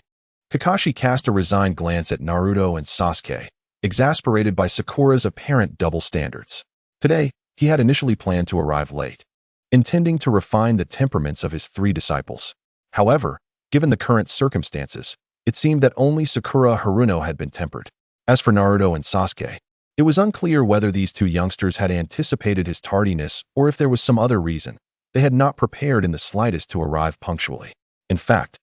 Kakashi cast a resigned glance at Naruto and Sasuke, exasperated by Sakura's apparent double standards. Today, he had initially planned to arrive late, intending to refine the temperaments of his three disciples. However, given the current circumstances, it seemed that only Sakura Haruno had been tempered. As for Naruto and Sasuke, it was unclear whether these two youngsters had anticipated his tardiness or if there was some other reason. They had not prepared in the slightest to arrive punctually. In fact,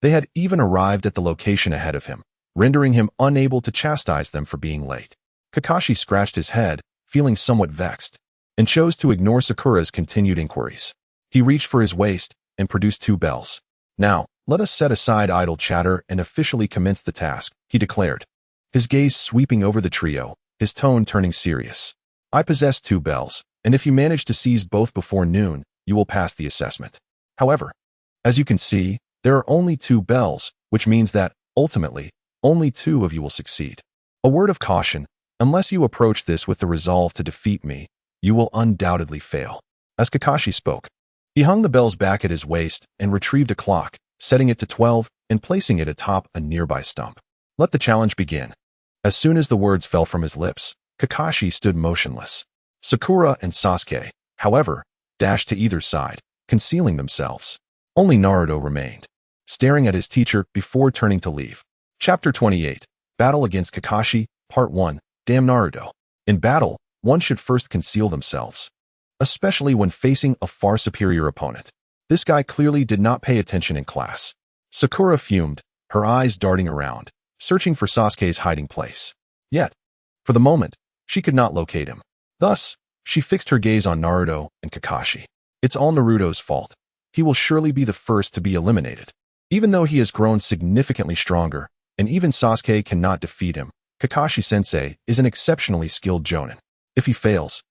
they had even arrived at the location ahead of him, rendering him unable to chastise them for being late. Kakashi scratched his head, feeling somewhat vexed, and chose to ignore Sakura's continued inquiries. He reached for his waist and produced two bells. "Now, let us set aside idle chatter and officially commence the task," he declared, his gaze sweeping over the trio, his tone turning serious. "I possess two bells, and if you manage to seize both before noon, you will pass the assessment. However, as you can see, there are only two bells, which means that, ultimately, only two of you will succeed. A word of caution, unless you approach this with the resolve to defeat me, you will undoubtedly fail." As Kakashi spoke, he hung the bells back at his waist and retrieved a clock, setting it to 12 and placing it atop a nearby stump. "Let the challenge begin." As soon as the words fell from his lips, Kakashi stood motionless. Sakura and Sasuke, however, dashed to either side, concealing themselves. Only Naruto remained, staring at his teacher before turning to leave. Chapter 28, Battle Against Kakashi, Part 1, Damn Naruto. In battle, one should first conceal themselves, especially when facing a far superior opponent. This guy clearly did not pay attention in class. Sakura fumed, her eyes darting around, searching for Sasuke's hiding place. Yet, for the moment, she could not locate him. Thus, she fixed her gaze on Naruto and Kakashi. It's all Naruto's fault. He will surely be the first to be eliminated. Even though he has grown significantly stronger, and even Sasuke cannot defeat him, Kakashi-sensei is an exceptionally skilled jonin. If he fails,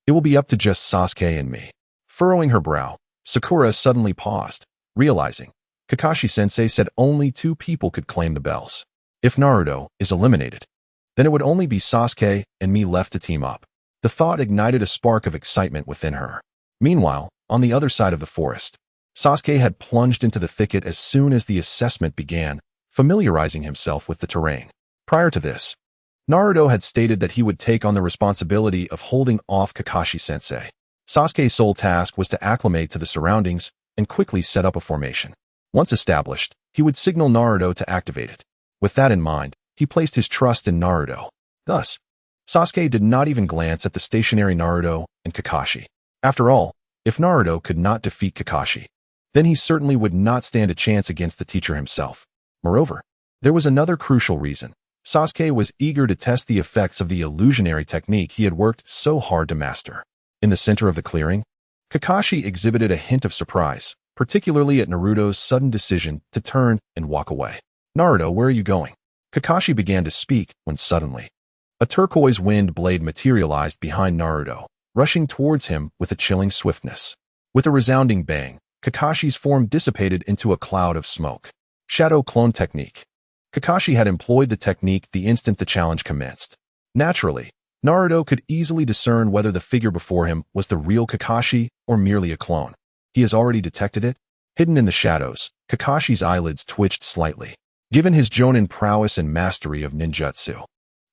it will be up to just Sasuke and me. Furrowing her brow, Sakura suddenly paused, realizing Kakashi-sensei said only two people could claim the bells. If Naruto is eliminated, then it would only be Sasuke and me left to team up. The thought ignited a spark of excitement within her. Meanwhile, on the other side of the forest, Sasuke had plunged into the thicket as soon as the assessment began, familiarizing himself with the terrain. Prior to this, Naruto had stated that he would take on the responsibility of holding off Kakashi-sensei. Sasuke's sole task was to acclimate to the surroundings and quickly set up a formation. Once established, he would signal Naruto to activate it. With that in mind, he placed his trust in Naruto. Thus, Sasuke did not even glance at the stationary Naruto and Kakashi. After all, if Naruto could not defeat Kakashi, then he certainly would not stand a chance against the teacher himself. Moreover, there was another crucial reason. Sasuke was eager to test the effects of the illusionary technique he had worked so hard to master. In the center of the clearing, Kakashi exhibited a hint of surprise, particularly at Naruto's sudden decision to turn and walk away. "Naruto, where are you going?" Kakashi began to speak when suddenly, a turquoise wind blade materialized behind Naruto, rushing towards him with a chilling swiftness. With a resounding bang, Kakashi's form dissipated into a cloud of smoke. Shadow clone technique. Kakashi had employed the technique the instant the challenge commenced. Naturally, Naruto could easily discern whether the figure before him was the real Kakashi or merely a clone. He has already detected it. Hidden in the shadows, Kakashi's eyelids twitched slightly. Given his Jonin prowess and mastery of ninjutsu,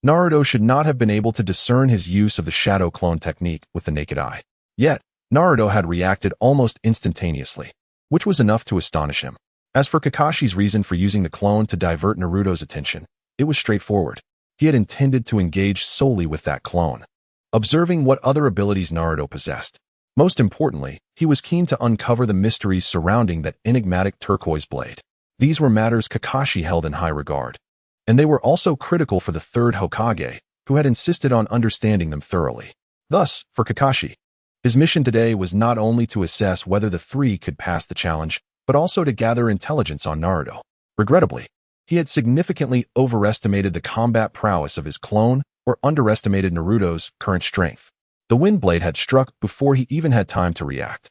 Naruto should not have been able to discern his use of the shadow clone technique with the naked eye. Yet, Naruto had reacted almost instantaneously, which was enough to astonish him. As for Kakashi's reason for using the clone to divert Naruto's attention, it was straightforward. He had intended to engage solely with that clone, observing what other abilities Naruto possessed. Most importantly, he was keen to uncover the mysteries surrounding that enigmatic turquoise blade. These were matters Kakashi held in high regard, and they were also critical for the third Hokage, who had insisted on understanding them thoroughly. Thus, for Kakashi, his mission today was not only to assess whether the three could pass the challenge, but also to gather intelligence on Naruto. Regrettably, he had significantly overestimated the combat prowess of his clone or underestimated Naruto's current strength. The wind blade had struck before he even had time to react.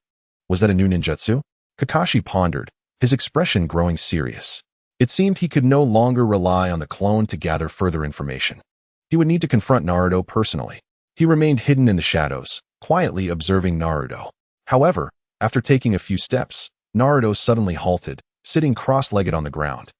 Was that a new ninjutsu? Kakashi pondered, his expression growing serious. It seemed he could no longer rely on the clone to gather further information. He would need to confront Naruto personally. He remained hidden in the shadows, quietly observing Naruto. However, after taking a few steps, Naruto suddenly halted, sitting cross-legged on the ground.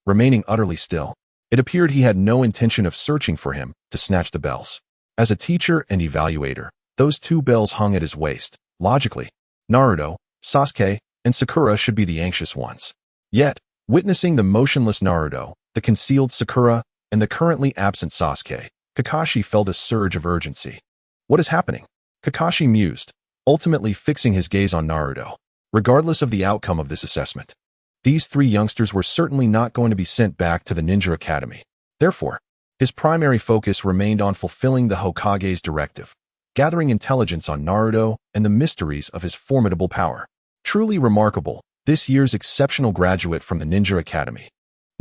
Remaining utterly still, it appeared he had no intention of searching for him to snatch the bells. As a teacher and evaluator, those two bells hung at his waist. Logically, Naruto, Sasuke, and Sakura should be the anxious ones. Yet, witnessing the motionless Naruto, the concealed Sakura, and the currently absent Sasuke, Kakashi felt a surge of urgency. What is happening? Kakashi mused, ultimately fixing his gaze on Naruto. Regardless of the outcome of this assessment, these three youngsters were certainly not going to be sent back to the Ninja Academy. Therefore, his primary focus remained on fulfilling the Hokage's directive, gathering intelligence on Naruto and the mysteries of his formidable power. Truly remarkable, this year's exceptional graduate from the Ninja Academy.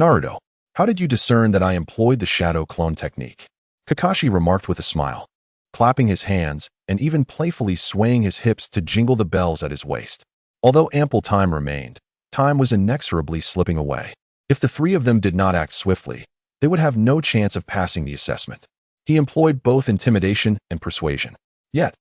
Naruto, how did you discern that I employed the shadow clone technique? Kakashi remarked with a smile, clapping his hands and even playfully swaying his hips to jingle the bells at his waist. Although ample time remained, time was inexorably slipping away. If the three of them did not act swiftly, they would have no chance of passing the assessment. He employed both intimidation and persuasion. Yet,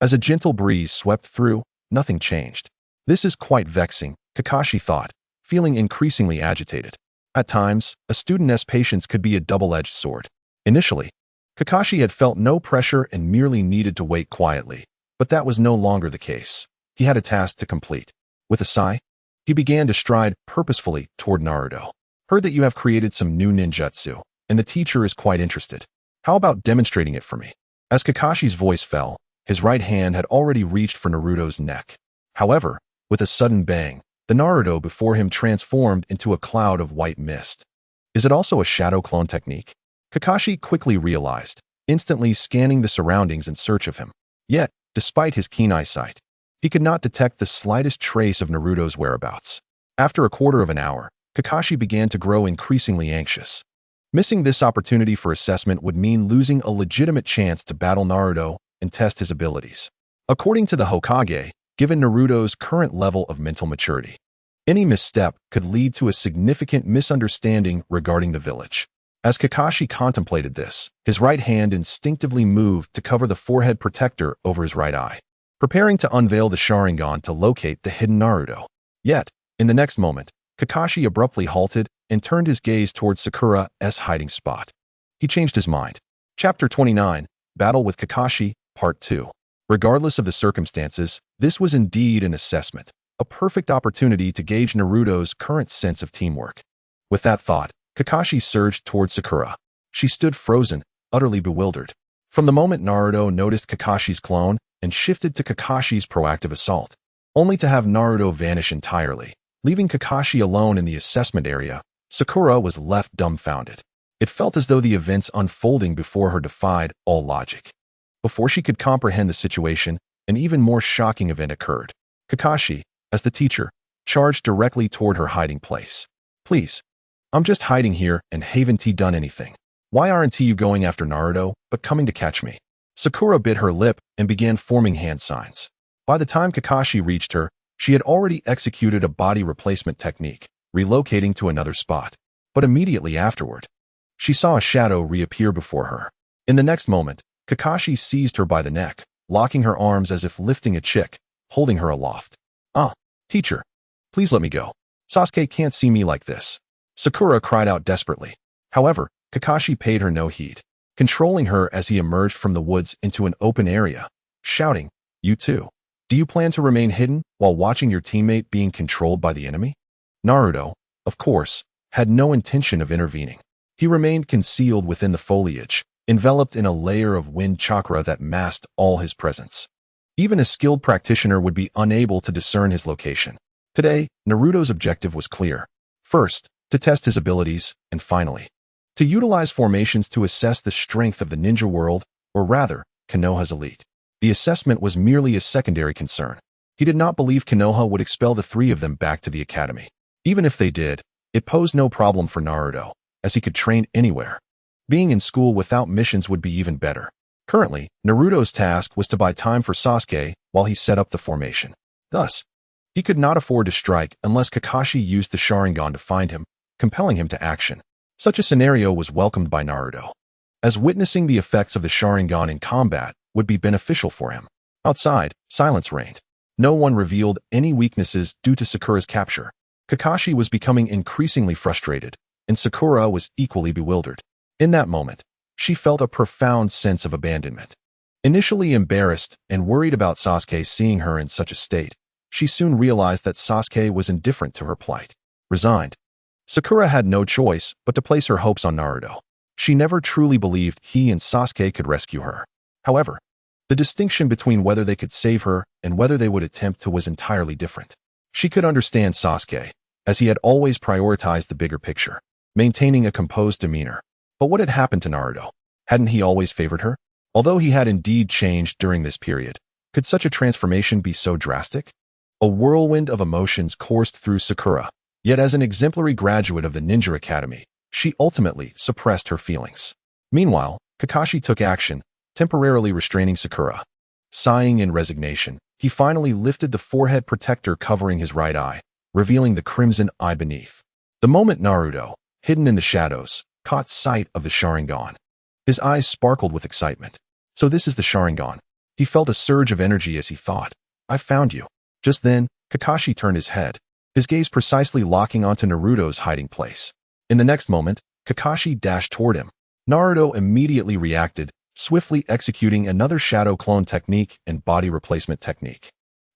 as a gentle breeze swept through, nothing changed. This is quite vexing, Kakashi thought, feeling increasingly agitated. At times, a student's patience could be a double-edged sword. Initially, Kakashi had felt no pressure and merely needed to wait quietly, but that was no longer the case. He had a task to complete. With a sigh, he began to stride purposefully toward Naruto. Heard that you have created some new ninjutsu, and the teacher is quite interested. How about demonstrating it for me? As Kakashi's voice fell, his right hand had already reached for Naruto's neck. However, with a sudden bang, the Naruto before him transformed into a cloud of white mist. Is it also a shadow clone technique? Kakashi quickly realized, instantly scanning the surroundings in search of him. Yet, despite his keen eyesight, he could not detect the slightest trace of Naruto's whereabouts. After a quarter of an hour, Kakashi began to grow increasingly anxious. Missing this opportunity for assessment would mean losing a legitimate chance to battle Naruto and test his abilities. According to the Hokage, given Naruto's current level of mental maturity, any misstep could lead to a significant misunderstanding regarding the village. As Kakashi contemplated this, his right hand instinctively moved to cover the forehead protector over his right eye, preparing to unveil the Sharingan to locate the hidden Naruto. Yet, in the next moment, Kakashi abruptly halted and turned his gaze towards Sakura's hiding spot. He changed his mind. Chapter 29, Battle with Kakashi, Part 2. Regardless of the circumstances, this was indeed an assessment, a perfect opportunity to gauge Naruto's current sense of teamwork. With that thought, Kakashi surged towards Sakura. She stood frozen, utterly bewildered. From the moment Naruto noticed Kakashi's clone and shifted to Kakashi's proactive assault, only to have Naruto vanish entirely, leaving Kakashi alone in the assessment area, Sakura was left dumbfounded. It felt as though the events unfolding before her defied all logic. Before she could comprehend the situation, an even more shocking event occurred. Kakashi, as the teacher, charged directly toward her hiding place. Please, I'm just hiding here and haven't done anything. Why aren't you going after Naruto, but coming to catch me? Sakura bit her lip and began forming hand signs. By the time Kakashi reached her, she had already executed a body replacement technique, relocating to another spot. But immediately afterward, she saw a shadow reappear before her. In the next moment, Kakashi seized her by the neck, locking her arms as if lifting a chick, holding her aloft. Teacher, please let me go. Sasuke can't see me like this. Sakura cried out desperately. However, Kakashi paid her no heed, controlling her as he emerged from the woods into an open area, shouting, "You too. Do you plan to remain hidden while watching your teammate being controlled by the enemy?" Naruto, of course, had no intention of intervening. He remained concealed within the foliage, enveloped in a layer of wind chakra that masked all his presence. Even a skilled practitioner would be unable to discern his location. Today, Naruto's objective was clear. First, to test his abilities, and finally, to utilize formations to assess the strength of the ninja world, or rather, Konoha's elite. The assessment was merely a secondary concern. He did not believe Konoha would expel the three of them back to the academy. Even if they did, it posed no problem for Naruto, as he could train anywhere. Being in school without missions would be even better. Currently, Naruto's task was to buy time for Sasuke while he set up the formation. Thus, he could not afford to strike unless Kakashi used the Sharingan to find him, compelling him to action. Such a scenario was welcomed by Naruto, as witnessing the effects of the Sharingan in combat would be beneficial for him. Outside, silence reigned. No one revealed any weaknesses due to Sakura's capture. Kakashi was becoming increasingly frustrated, and Sakura was equally bewildered. In that moment, she felt a profound sense of abandonment. Initially embarrassed and worried about Sasuke seeing her in such a state, she soon realized that Sasuke was indifferent to her plight. Resigned, Sakura had no choice but to place her hopes on Naruto. She never truly believed he and Sasuke could rescue her. However, the distinction between whether they could save her and whether they would attempt to was entirely different. She could understand Sasuke, as he had always prioritized the bigger picture, maintaining a composed demeanor. But what had happened to Naruto? Hadn't he always favored her? Although he had indeed changed during this period, could such a transformation be so drastic? A whirlwind of emotions coursed through Sakura, yet as an exemplary graduate of the Ninja Academy, she ultimately suppressed her feelings. Meanwhile, Kakashi took action, temporarily restraining Sakura. Sighing in resignation, he finally lifted the forehead protector covering his right eye, revealing the crimson eye beneath. The moment Naruto, hidden in the shadows, caught sight of the Sharingan, his eyes sparkled with excitement. So this is the Sharingan. He felt a surge of energy as he thought, "I found you." Just then, Kakashi turned his head, his gaze precisely locking onto Naruto's hiding place. In the next moment, Kakashi dashed toward him. Naruto immediately reacted, swiftly executing another shadow clone technique and body replacement technique,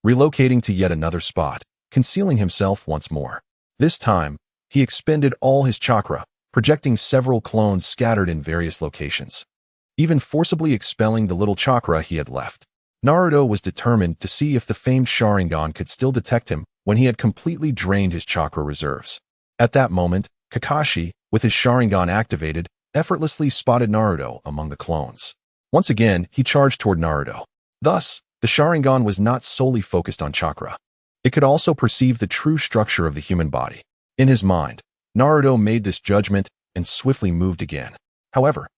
relocating to yet another spot, concealing himself once more. This time, he expended all his chakra, projecting several clones scattered in various locations, even forcibly expelling the little chakra he had left. Naruto was determined to see if the famed Sharingan could still detect him when he had completely drained his chakra reserves. At that moment, Kakashi, with his Sharingan activated, effortlessly spotted Naruto among the clones. Once again, he charged toward Naruto. Thus, the Sharingan was not solely focused on chakra. It could also perceive the true structure of the human body. In his mind, Naruto made this judgment and swiftly moved again. However,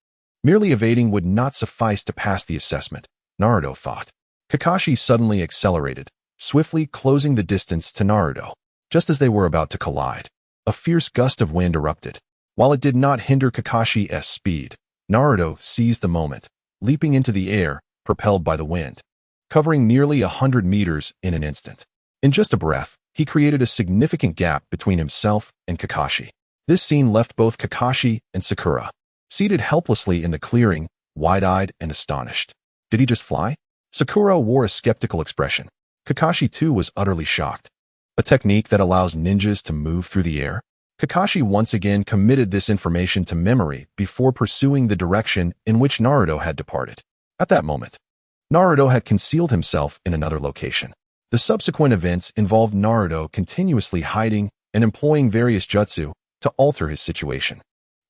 merely evading would not suffice to pass the assessment, Naruto thought. Kakashi suddenly accelerated, swiftly closing the distance to Naruto. Just as they were about to collide, a fierce gust of wind erupted. While it did not hinder Kakashi's speed, Naruto seized the moment, leaping into the air, propelled by the wind, covering nearly 100 meters in an instant. In just a breath, he created a significant gap between himself and Kakashi. This scene left both Kakashi and Sakura seated helplessly in the clearing, wide-eyed and astonished. Did he just fly? Sakura wore a skeptical expression. Kakashi too was utterly shocked. A technique that allows ninjas to move through the air? Kakashi once again committed this information to memory before pursuing the direction in which Naruto had departed. At that moment, Naruto had concealed himself in another location. The subsequent events involved Naruto continuously hiding and employing various jutsu to alter his situation.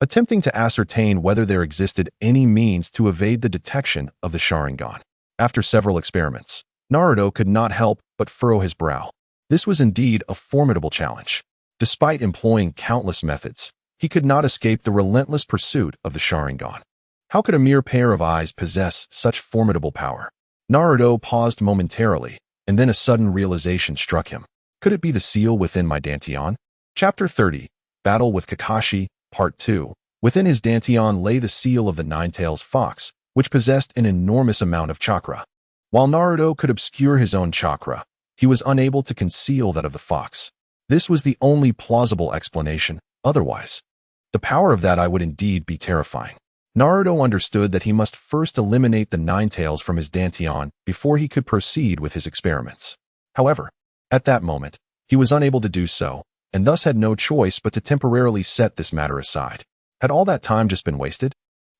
attempting to ascertain whether there existed any means to evade the detection of the Sharingan. After several experiments, Naruto could not help but furrow his brow. This was indeed a formidable challenge. Despite employing countless methods, he could not escape the relentless pursuit of the Sharingan. How could a mere pair of eyes possess such formidable power? Naruto paused momentarily, and then a sudden realization struck him. Could it be the seal within my Dantian? Chapter 30, Battle with Kakashi, Part 2. Within his Dantian lay the seal of the Nine-Tails fox, which possessed an enormous amount of chakra. While Naruto could obscure his own chakra, he was unable to conceal that of the fox. This was the only plausible explanation. Otherwise, the power of that eye would indeed be terrifying. Naruto understood that he must first eliminate the Nine-Tails from his Dantian before he could proceed with his experiments. However, at that moment, he was unable to do so, and thus had no choice but to temporarily set this matter aside. Had all that time just been wasted?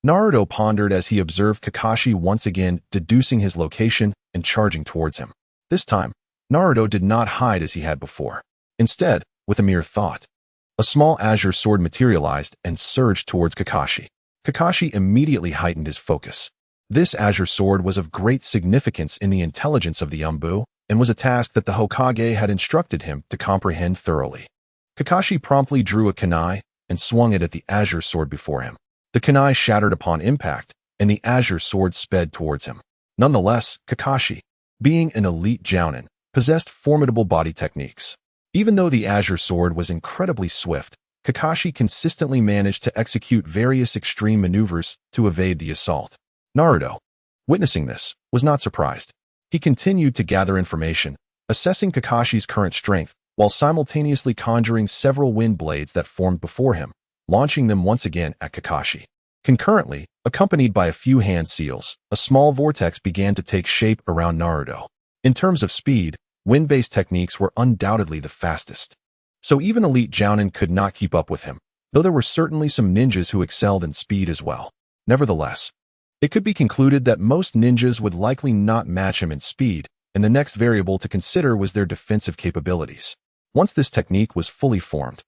Naruto pondered as he observed Kakashi once again deducing his location and charging towards him. This time, Naruto did not hide as he had before. Instead, with a mere thought, a small azure sword materialized and surged towards Kakashi. Kakashi immediately heightened his focus. This azure sword was of great significance in the intelligence of the Umbu, and was a task that the Hokage had instructed him to comprehend thoroughly. Kakashi promptly drew a kunai and swung it at the azure sword before him. The kunai shattered upon impact, and the azure sword sped towards him. Nonetheless, Kakashi, being an elite jounin, possessed formidable body techniques. Even though the azure sword was incredibly swift, Kakashi consistently managed to execute various extreme maneuvers to evade the assault. Naruto, witnessing this, was not surprised. He continued to gather information, assessing Kakashi's current strength, while simultaneously conjuring several wind blades that formed before him, launching them once again at Kakashi. Concurrently, accompanied by a few hand seals, a small vortex began to take shape around Naruto. In terms of speed, wind-based techniques were undoubtedly the fastest. So even elite jounin could not keep up with him, though there were certainly some ninjas who excelled in speed as well. Nevertheless, it could be concluded that most ninjas would likely not match him in speed, and the next variable to consider was their defensive capabilities. Once this technique was fully formed,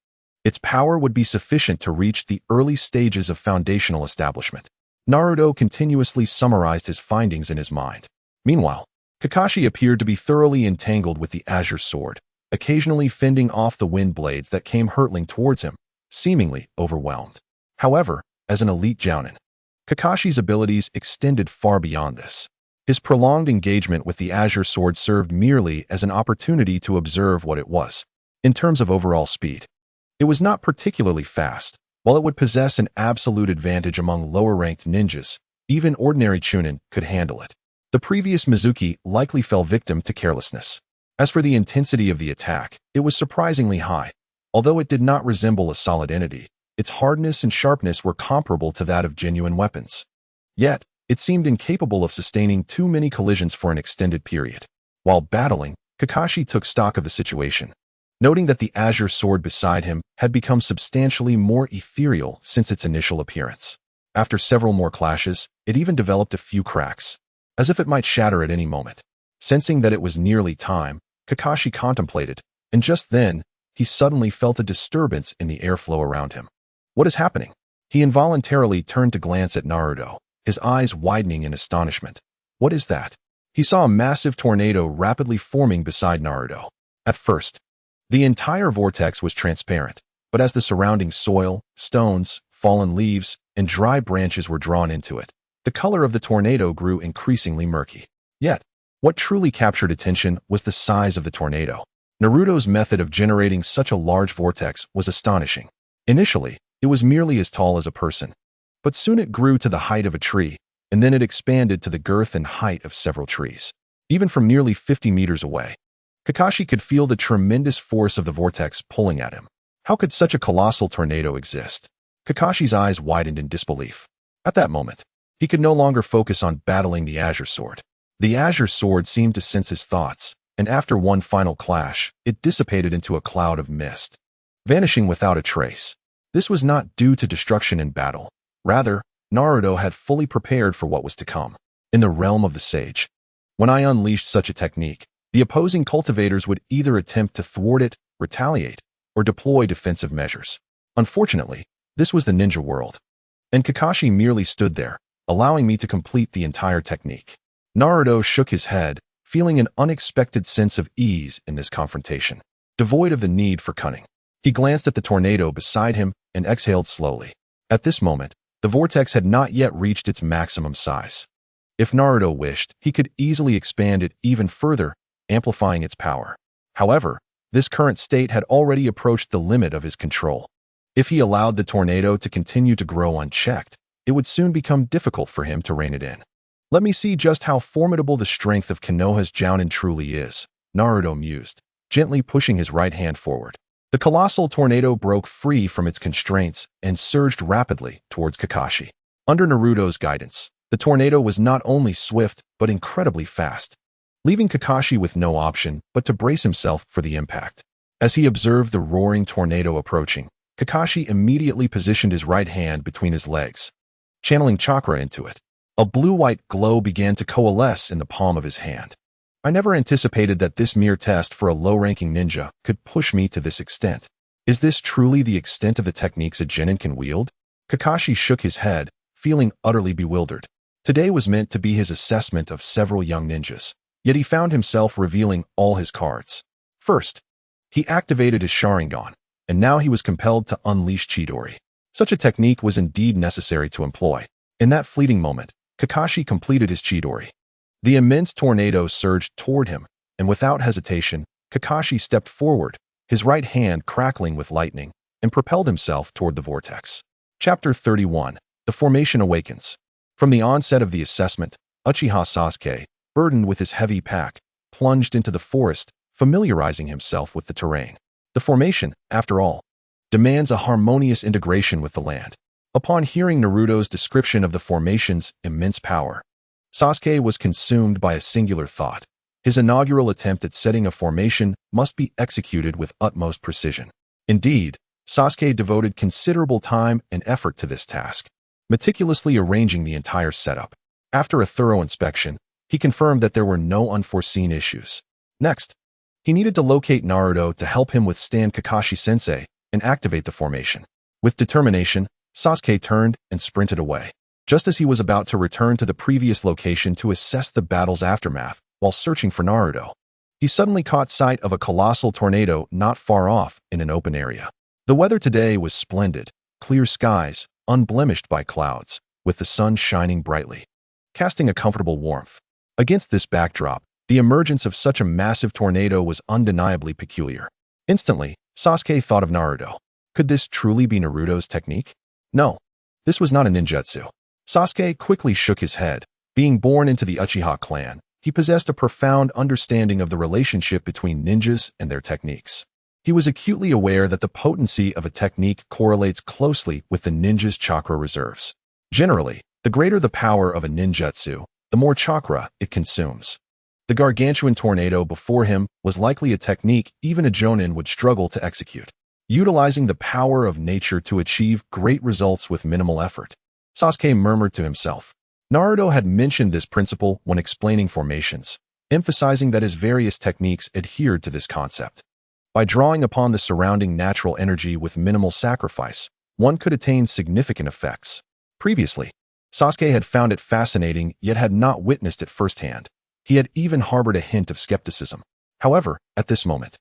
its power would be sufficient to reach the early stages of foundational establishment. Naruto continuously summarized his findings in his mind. Meanwhile, Kakashi appeared to be thoroughly entangled with the azure sword, occasionally fending off the wind blades that came hurtling towards him, seemingly overwhelmed. However, as an elite jounin, Kakashi's abilities extended far beyond this. His prolonged engagement with the azure sword served merely as an opportunity to observe what it was. In terms of overall speed, it was not particularly fast. While it would possess an absolute advantage among lower-ranked ninjas, even ordinary chunin could handle it. The previous Mizuki likely fell victim to carelessness. As for the intensity of the attack, it was surprisingly high. Although it did not resemble a solid entity, its hardness and sharpness were comparable to that of genuine weapons. Yet, it seemed incapable of sustaining too many collisions for an extended period. While battling, Kakashi took stock of the situation, noting that the azure sword beside him had become substantially more ethereal since its initial appearance. After several more clashes, it even developed a few cracks, as if it might shatter at any moment. Sensing that it was nearly time, Kakashi contemplated, and just then, he suddenly felt a disturbance in the airflow around him. What is happening? He involuntarily turned to glance at Naruto, his eyes widening in astonishment. What is that? He saw a massive tornado rapidly forming beside Naruto. At first, the entire vortex was transparent, but as the surrounding soil, stones, fallen leaves, and dry branches were drawn into it, the color of the tornado grew increasingly murky. Yet, what truly captured attention was the size of the tornado. Naruto's method of generating such a large vortex was astonishing. Initially, it was merely as tall as a person, but soon it grew to the height of a tree, and then it expanded to the girth and height of several trees. Even from nearly 50 meters away, Kakashi could feel the tremendous force of the vortex pulling at him. How could such a colossal tornado exist? Kakashi's eyes widened in disbelief. At that moment, he could no longer focus on battling the azure sword. The azure sword seemed to sense his thoughts, and after one final clash, it dissipated into a cloud of mist, vanishing without a trace. This was not due to destruction in battle. Rather, Naruto had fully prepared for what was to come. In the realm of the sage, when I unleashed such a technique, the opposing cultivators would either attempt to thwart it, retaliate, or deploy defensive measures. Unfortunately, This was the ninja world. And Kakashi merely stood there, allowing me to complete the entire technique. Naruto shook his head, feeling an unexpected sense of ease in this confrontation, devoid of the need for cunning. He glanced at the tornado beside him and exhaled slowly. At this moment, the vortex had not yet reached its maximum size. If Naruto wished, he could easily expand it even further, amplifying its power. However, this current state had already approached the limit of his control. If he allowed the tornado to continue to grow unchecked, it would soon become difficult for him to rein it in. Let me see just how formidable the strength of Konoha's Jounin truly is, Naruto mused, gently pushing his right hand forward. The colossal tornado broke free from its constraints and surged rapidly towards Kakashi. Under Naruto's guidance, the tornado was not only swift but incredibly fast, leaving Kakashi with no option but to brace himself for the impact. As he observed the roaring tornado approaching, Kakashi immediately positioned his right hand between his legs, channeling chakra into it. A blue-white glow began to coalesce in the palm of his hand. I never anticipated that this mere test for a low-ranking ninja could push me to this extent. Is this truly the extent of the techniques a genin can wield? Kakashi shook his head, feeling utterly bewildered. Today was meant to be his assessment of several young ninjas, yet he found himself revealing all his cards. First, he activated his Sharingan, and now he was compelled to unleash Chidori. Such a technique was indeed necessary to employ. In that fleeting moment, Kakashi completed his Chidori. The immense tornado surged toward him, and without hesitation, Kakashi stepped forward, his right hand crackling with lightning, and propelled himself toward the vortex. Chapter 31. The Formation Awakens. From the onset of the assessment, Uchiha Sasuke, burdened with his heavy pack, plunged into the forest, familiarizing himself with the terrain. The formation, after all, demands a harmonious integration with the land. Upon hearing Naruto's description of the formation's immense power, Sasuke was consumed by a singular thought. His inaugural attempt at setting a formation must be executed with utmost precision. Indeed, Sasuke devoted considerable time and effort to this task, meticulously arranging the entire setup. After a thorough inspection, he confirmed that there were no unforeseen issues. Next, he needed to locate Naruto to help him withstand Kakashi-sensei and activate the formation. With determination, Sasuke turned and sprinted away. Just as he was about to return to the previous location to assess the battle's aftermath while searching for Naruto, he suddenly caught sight of a colossal tornado not far off in an open area. The weather today was splendid, clear skies, unblemished by clouds, with the sun shining brightly, casting a comfortable warmth. Against this backdrop, the emergence of such a massive tornado was undeniably peculiar. Instantly, Sasuke thought of Naruto. Could this truly be Naruto's technique? No, this was not a ninjutsu. Sasuke quickly shook his head. Being born into the Uchiha clan, he possessed a profound understanding of the relationship between ninjas and their techniques. He was acutely aware that the potency of a technique correlates closely with the ninja's chakra reserves. Generally, the greater the power of a ninjutsu, the more chakra it consumes. The gargantuan tornado before him was likely a technique even a jonin would struggle to execute, utilizing the power of nature to achieve great results with minimal effort. Sasuke murmured to himself. Naruto had mentioned this principle when explaining formations, emphasizing that his various techniques adhered to this concept. By drawing upon the surrounding natural energy with minimal sacrifice, one could attain significant effects. Previously, Sasuke had found it fascinating yet had not witnessed it firsthand. He had even harbored a hint of skepticism. However, at this moment,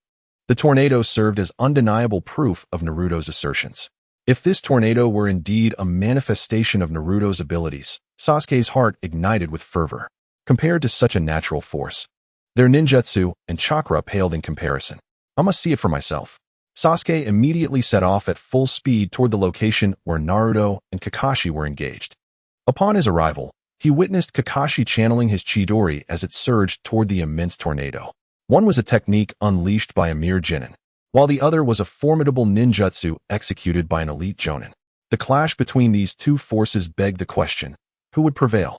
the tornado served as undeniable proof of Naruto's assertions. If this tornado were indeed a manifestation of Naruto's abilities, Sasuke's heart ignited with fervor. Compared to such a natural force, their ninjutsu and chakra paled in comparison. I must see it for myself. Sasuke immediately set off at full speed toward the location where Naruto and Kakashi were engaged. Upon his arrival, he witnessed Kakashi channeling his Chidori as it surged toward the immense tornado. One was a technique unleashed by a mere genin, while the other was a formidable ninjutsu executed by an elite jonin. The clash between these two forces begged the question, who would prevail?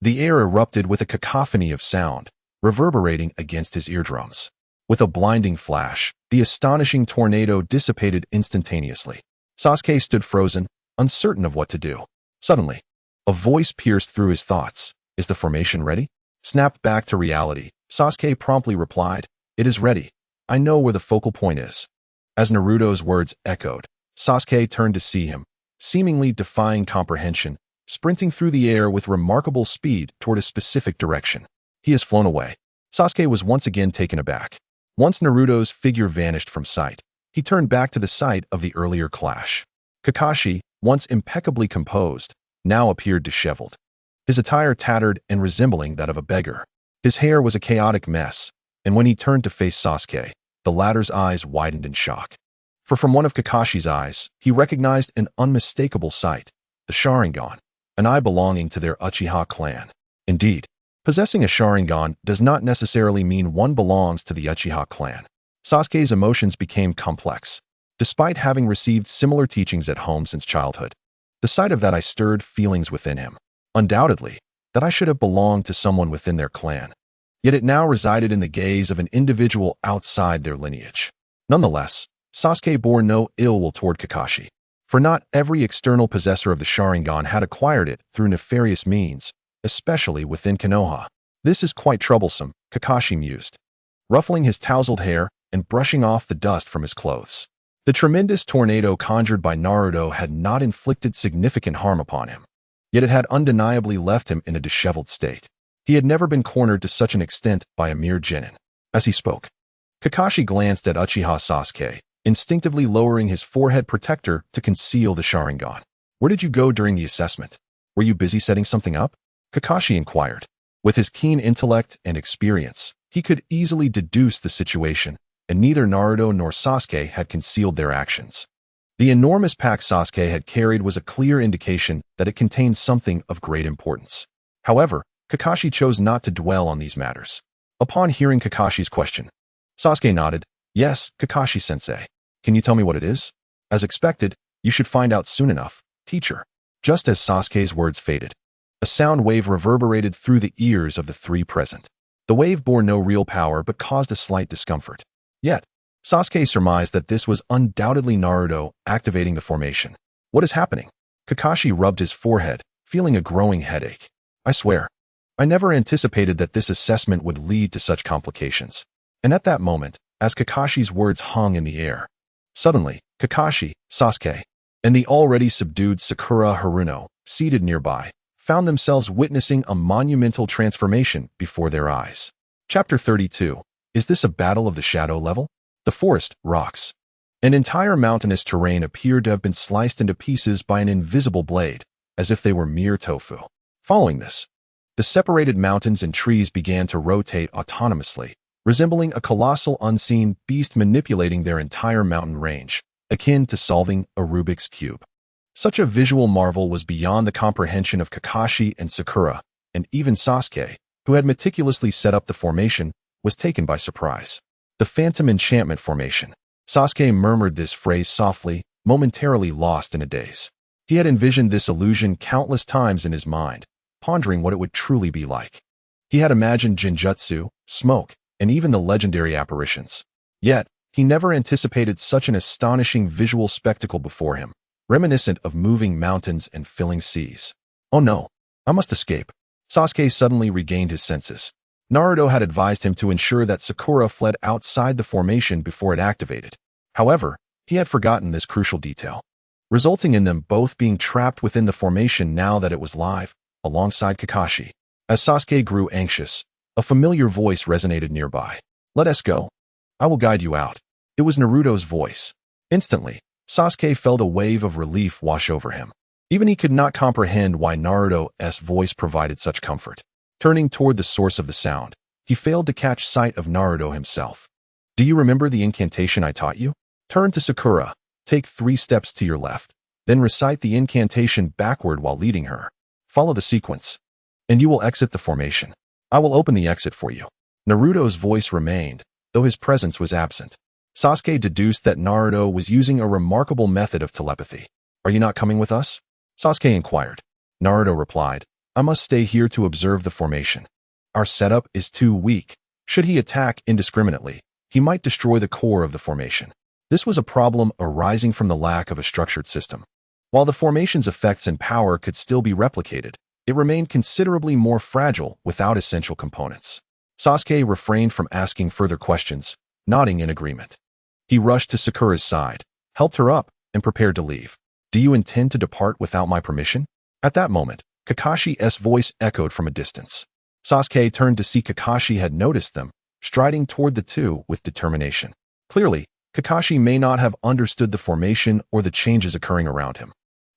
The air erupted with a cacophony of sound, reverberating against his eardrums. With a blinding flash, the astonishing tornado dissipated instantaneously. Sasuke stood frozen, uncertain of what to do. Suddenly, a voice pierced through his thoughts. Is the formation ready? Snapped back to reality, Sasuke promptly replied, it is ready. I know where the focal point is. As Naruto's words echoed, Sasuke turned to see him, seemingly defying comprehension, sprinting through the air with remarkable speed toward a specific direction. He has flown away. Sasuke was once again taken aback. Once Naruto's figure vanished from sight, he turned back to the site of the earlier clash. Kakashi, once impeccably composed, now appeared disheveled. His attire tattered and resembling that of a beggar. His hair was a chaotic mess, and when he turned to face Sasuke, the latter's eyes widened in shock. For from one of Kakashi's eyes, he recognized an unmistakable sight, the Sharingan, an eye belonging to their Uchiha clan. Indeed, possessing a Sharingan does not necessarily mean one belongs to the Uchiha clan. Sasuke's emotions became complex. Despite having received similar teachings at home since childhood, the sight of that eye stirred feelings within him. Undoubtedly, that I should have belonged to someone within their clan. Yet it now resided in the gaze of an individual outside their lineage. Nonetheless, Sasuke bore no ill will toward Kakashi, for not every external possessor of the Sharingan had acquired it through nefarious means, especially within Konoha. This is quite troublesome, Kakashi mused, ruffling his tousled hair and brushing off the dust from his clothes. The tremendous tornado conjured by Naruto had not inflicted significant harm upon him, yet it had undeniably left him in a disheveled state. He had never been cornered to such an extent by a mere genin. As he spoke, Kakashi glanced at Uchiha Sasuke, instinctively lowering his forehead protector to conceal the Sharingan. Where did you go during the assessment? Were you busy setting something up? Kakashi inquired. With his keen intellect and experience, he could easily deduce the situation, and neither Naruto nor Sasuke had concealed their actions. The enormous pack Sasuke had carried was a clear indication that it contained something of great importance. However, Kakashi chose not to dwell on these matters. Upon hearing Kakashi's question, Sasuke nodded. Yes, Kakashi-sensei. Can you tell me what it is? As expected, you should find out soon enough, teacher. Just as Sasuke's words faded, a sound wave reverberated through the ears of the three present. The wave bore no real power but caused a slight discomfort. Yet, Sasuke surmised that this was undoubtedly Naruto activating the formation. What is happening? Kakashi rubbed his forehead, feeling a growing headache. I swear, I never anticipated that this assessment would lead to such complications. And at that moment, as Kakashi's words hung in the air, suddenly, Kakashi, Sasuke, and the already subdued Sakura Haruno, seated nearby, found themselves witnessing a monumental transformation before their eyes. Chapter 32. Is this a battle of the shadow level? The forest, rocks, and entire mountainous terrain appeared to have been sliced into pieces by an invisible blade, as if they were mere tofu. Following this, the separated mountains and trees began to rotate autonomously, resembling a colossal unseen beast manipulating their entire mountain range, akin to solving a Rubik's Cube. Such a visual marvel was beyond the comprehension of Kakashi and Sakura, and even Sasuke, who had meticulously set up the formation, was taken by surprise. The Phantom Enchantment Formation. Sasuke murmured this phrase softly, momentarily lost in a daze. He had envisioned this illusion countless times in his mind, pondering what it would truly be like. He had imagined Genjutsu, smoke, and even the legendary apparitions. Yet, he never anticipated such an astonishing visual spectacle before him, reminiscent of moving mountains and filling seas. Oh no, I must escape. Sasuke suddenly regained his senses. Naruto had advised him to ensure that Sakura fled outside the formation before it activated. However, he had forgotten this crucial detail, resulting in them both being trapped within the formation now that it was live, alongside Kakashi. As Sasuke grew anxious, a familiar voice resonated nearby. Let us go. I will guide you out. It was Naruto's voice. Instantly, Sasuke felt a wave of relief wash over him. Even he could not comprehend why Naruto's voice provided such comfort. Turning toward the source of the sound, he failed to catch sight of Naruto himself. Do you remember the incantation I taught you? Turn to Sakura, take 3 steps to your left, then recite the incantation backward while leading her. Follow the sequence, and you will exit the formation. I will open the exit for you. Naruto's voice remained, though his presence was absent. Sasuke deduced that Naruto was using a remarkable method of telepathy. Are you not coming with us? Sasuke inquired. Naruto replied, I must stay here to observe the formation. Our setup is too weak. Should he attack indiscriminately, he might destroy the core of the formation. This was a problem arising from the lack of a structured system. While the formation's effects and power could still be replicated, it remained considerably more fragile without essential components. Sasuke refrained from asking further questions, nodding in agreement. He rushed to Sakura's side, helped her up, and prepared to leave. Do you intend to depart without my permission? At that moment, Kakashi's voice echoed from a distance. Sasuke turned to see Kakashi had noticed them, striding toward the two with determination. Clearly, Kakashi may not have understood the formation or the changes occurring around him,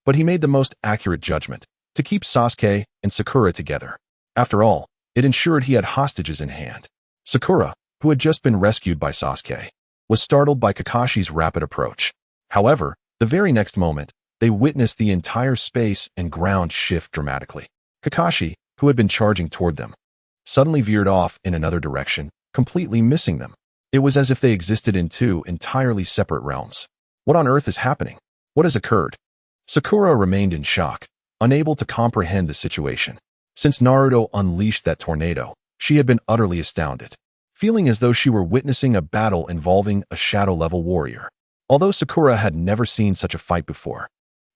but he made the most accurate judgment to keep Sasuke and Sakura together. After all, it ensured he had hostages in hand. Sakura, who had just been rescued by Sasuke, was startled by Kakashi's rapid approach. However, the very next moment, they witnessed the entire space and ground shift dramatically. Kakashi, who had been charging toward them, suddenly veered off in another direction, completely missing them. It was as if they existed in two entirely separate realms. What on earth is happening? What has occurred? Sakura remained in shock, unable to comprehend the situation. Since Naruto unleashed that tornado, she had been utterly astounded, feeling as though she were witnessing a battle involving a shadow-level warrior. Although Sakura had never seen such a fight before,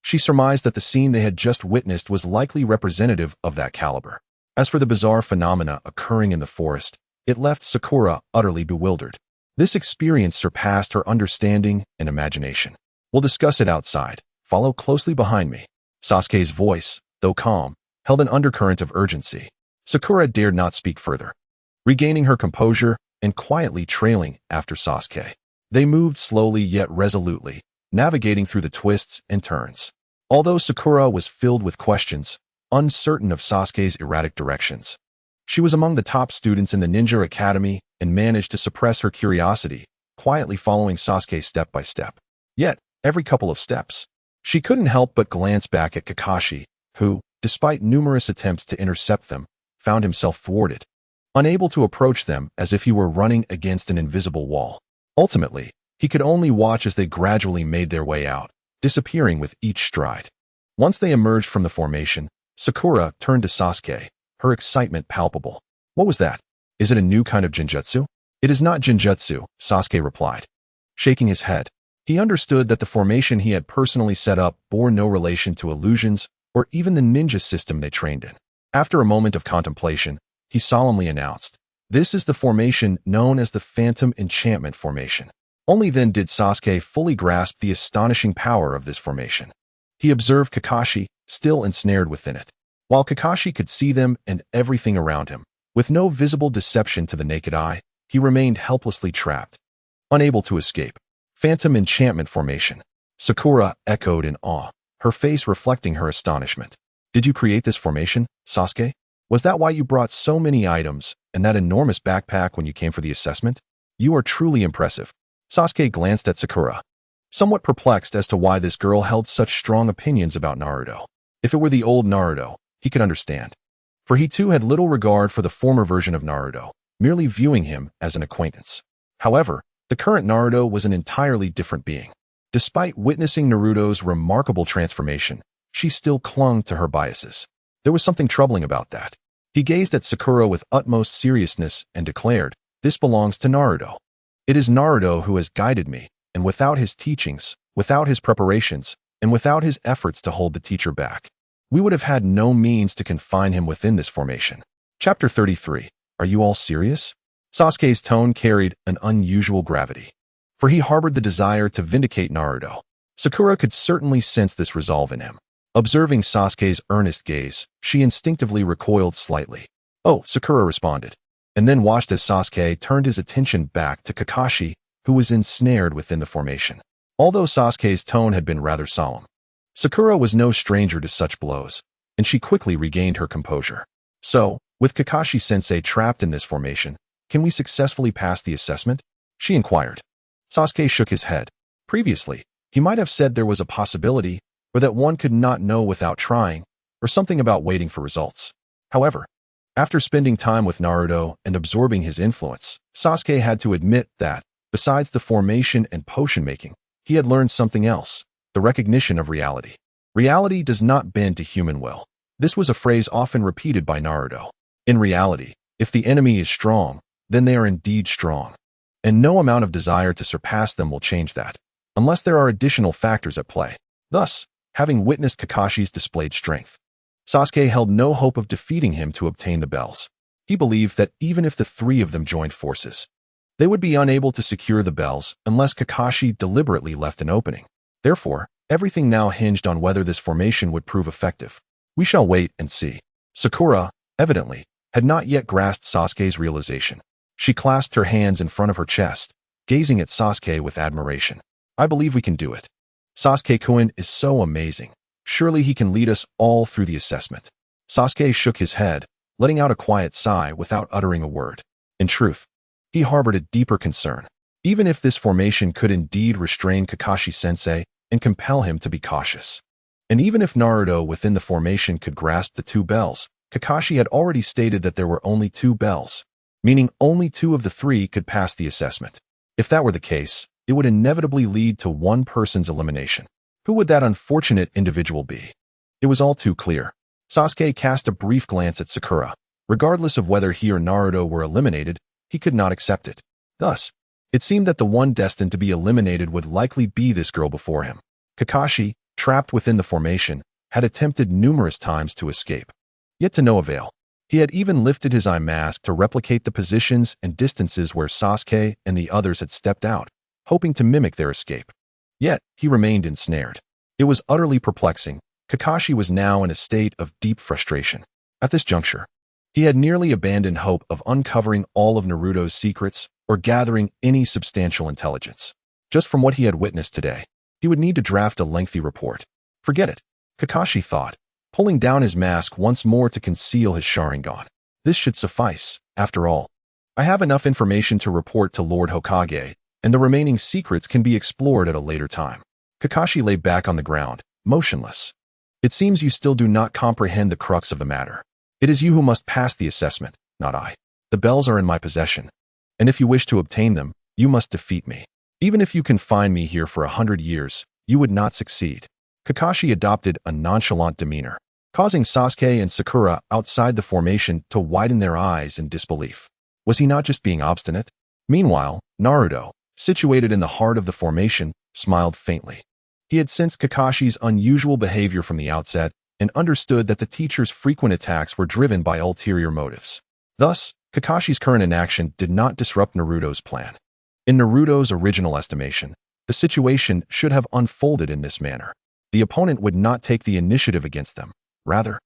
she surmised that the scene they had just witnessed was likely representative of that caliber. As for the bizarre phenomena occurring in the forest, it left Sakura utterly bewildered. This experience surpassed her understanding and imagination. We'll discuss it outside. Follow closely behind me. Sasuke's voice, though calm, held an undercurrent of urgency. Sakura dared not speak further, regaining her composure and quietly trailing after Sasuke. They moved slowly yet resolutely, navigating through the twists and turns. Although Sakura was filled with questions, uncertain of Sasuke's erratic directions, she was among the top students in the ninja academy and managed to suppress her curiosity, quietly following Sasuke step by step. Yet, every couple of steps, she couldn't help but glance back at Kakashi, who, despite numerous attempts to intercept them, found himself thwarted, unable to approach them as if he were running against an invisible wall. Ultimately, he could only watch as they gradually made their way out, disappearing with each stride. Once they emerged from the formation, Sakura turned to Sasuke, her excitement palpable. What was that? Is it a new kind of genjutsu? It is not genjutsu, Sasuke replied, shaking his head. He understood that the formation he had personally set up bore no relation to illusions or even the ninja system they trained in. After a moment of contemplation, he solemnly announced, "This is the formation known as the Phantom Enchantment Formation." Only then did Sasuke fully grasp the astonishing power of this formation. He observed Kakashi, still ensnared within it. While Kakashi could see them and everything around him, with no visible deception to the naked eye, he remained helplessly trapped, unable to escape. Phantom Enchantment Formation. Sakura echoed in awe, her face reflecting her astonishment. Did you create this formation, Sasuke? Was that why you brought so many items and that enormous backpack when you came for the assessment? You are truly impressive. Sasuke glanced at Sakura, somewhat perplexed as to why this girl held such strong opinions about Naruto. If it were the old Naruto, he could understand, for he too had little regard for the former version of Naruto, merely viewing him as an acquaintance. However, the current Naruto was an entirely different being. Despite witnessing Naruto's remarkable transformation, she still clung to her biases. There was something troubling about that. He gazed at Sakura with utmost seriousness and declared, "This belongs to Naruto. It is Naruto who has guided me, and without his teachings, without his preparations, and without his efforts to hold the teacher back, we would have had no means to confine him within this formation." Chapter 33. Are you all serious? Sasuke's tone carried an unusual gravity, for he harbored the desire to vindicate Naruto. Sakura could certainly sense this resolve in him. Observing Sasuke's earnest gaze, she instinctively recoiled slightly. "Oh," Sakura responded, and then watched as Sasuke turned his attention back to Kakashi, who was ensnared within the formation. Although Sasuke's tone had been rather solemn, Sakura was no stranger to such blows, and she quickly regained her composure. "So, with Kakashi-sensei trapped in this formation, can we successfully pass the assessment?" she inquired. Sasuke shook his head. Previously, he might have said there was a possibility, or that one could not know without trying, or something about waiting for results. However, after spending time with Naruto and absorbing his influence, Sasuke had to admit that, besides the formation and potion making, he had learned something else: the recognition of reality. Reality does not bend to human will. This was a phrase often repeated by Naruto. In reality, if the enemy is strong, then they are indeed strong, and no amount of desire to surpass them will change that, unless there are additional factors at play. Thus, having witnessed Kakashi's displayed strength, Sasuke held no hope of defeating him to obtain the bells. He believed that even if the three of them joined forces, they would be unable to secure the bells unless Kakashi deliberately left an opening. Therefore, Everything now hinged on whether this formation would prove effective. We shall wait and see. Sakura, evidently, had not yet grasped Sasuke's realization. She clasped her hands in front of her chest, gazing at Sasuke with admiration. I believe we can do it. Sasuke-kun is so amazing. Surely he can lead us all through the assessment. Sasuke shook his head, letting out a quiet sigh without uttering a word. In truth, he harbored a deeper concern. Even if this formation could indeed restrain Kakashi-sensei and compel him to be cautious. And even if Naruto within the formation could grasp the two bells, Kakashi had already stated that there were only two bells, meaning only two of the three could pass the assessment. If that were the case, it would inevitably lead to one person's elimination. Who would that unfortunate individual be? It was all too clear. Sasuke cast a brief glance at Sakura. Regardless of whether he or Naruto were eliminated, he could not accept it. Thus, it seemed that the one destined to be eliminated would likely be this girl before him. Kakashi, trapped within the formation, had attempted numerous times to escape. Yet to no avail. He had even lifted his eye mask to replicate the positions and distances where Sasuke and the others had stepped out, hoping to mimic their escape. Yet, he remained ensnared. It was utterly perplexing. Kakashi was now in a state of deep frustration. At this juncture, he had nearly abandoned hope of uncovering all of Naruto's secrets or gathering any substantial intelligence. Just from what he had witnessed today, he would need to draft a lengthy report. Forget it, Kakashi thought, pulling down his mask once more to conceal his Sharingan. This should suffice, after all. I have enough information to report to Lord Hokage, and the remaining secrets can be explored at a later time. Kakashi lay back on the ground, motionless. It seems you still do not comprehend the crux of the matter. It is you who must pass the assessment, not I. The bells are in my possession, and if you wish to obtain them, you must defeat me. Even if you confine me here for 100 years, you would not succeed. Kakashi adopted a nonchalant demeanor, causing Sasuke and Sakura outside the formation to widen their eyes in disbelief. Was he not just being obstinate? Meanwhile, Naruto, situated in the heart of the formation, smiled faintly. He had sensed Kakashi's unusual behavior from the outset and understood that the teacher's frequent attacks were driven by ulterior motives. Thus, Kakashi's current inaction did not disrupt Naruto's plan. In Naruto's original estimation, the situation should have unfolded in this manner. The opponent would not take the initiative against them. Rather,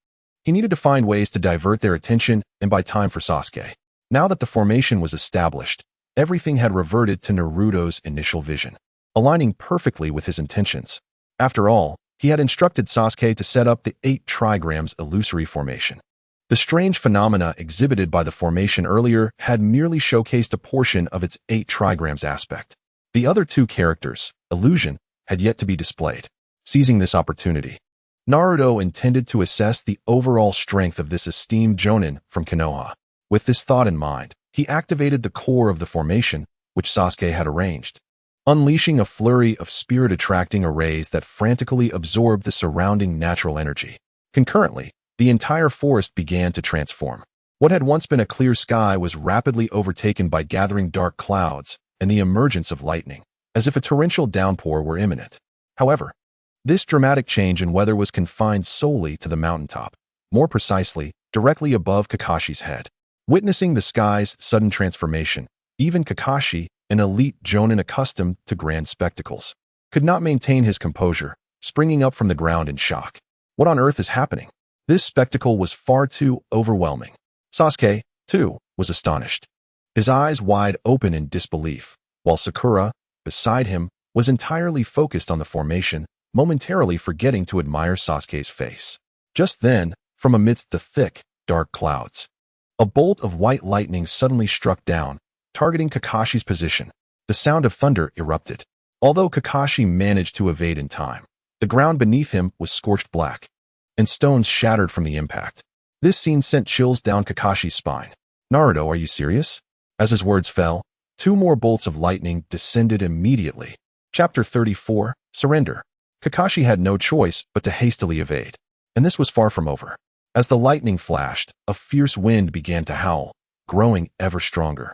he needed to find ways to divert their attention and buy time for Sasuke. Now that the formation was established, everything had reverted to Naruto's initial vision, aligning perfectly with his intentions. After all, he had instructed Sasuke to set up the 8 trigrams illusory formation. The strange phenomena exhibited by the formation earlier had merely showcased a portion of its 8 trigrams aspect. The other 2 characters, illusion, had yet to be displayed. Seizing this opportunity, Naruto intended to assess the overall strength of this esteemed jonin from Konoha. With this thought in mind, he activated the core of the formation, which Sasuke had arranged, unleashing a flurry of spirit-attracting arrays that frantically absorbed the surrounding natural energy. Concurrently, the entire forest began to transform. What had once been a clear sky was rapidly overtaken by gathering dark clouds and the emergence of lightning, as if a torrential downpour were imminent. However, this dramatic change in weather was confined solely to the mountaintop, more precisely, directly above Kakashi's head. Witnessing the sky's sudden transformation, even Kakashi, an elite jonin accustomed to grand spectacles, could not maintain his composure, springing up from the ground in shock. What on earth is happening? This spectacle was far too overwhelming. Sasuke, too, was astonished, his eyes wide open in disbelief, while Sakura, beside him, was entirely focused on the formation, momentarily forgetting to admire Sasuke's face. Just then, from amidst the thick, dark clouds, a bolt of white lightning suddenly struck down, targeting Kakashi's position. The sound of thunder erupted. Although Kakashi managed to evade in time, the ground beneath him was scorched black, and stones shattered from the impact. This scene sent chills down Kakashi's spine. Naruto, are you serious? As his words fell, 2 more bolts of lightning descended immediately. Chapter 34, Surrender. Kakashi had no choice but to hastily evade. And this was far from over. As the lightning flashed, a fierce wind began to howl, growing ever stronger.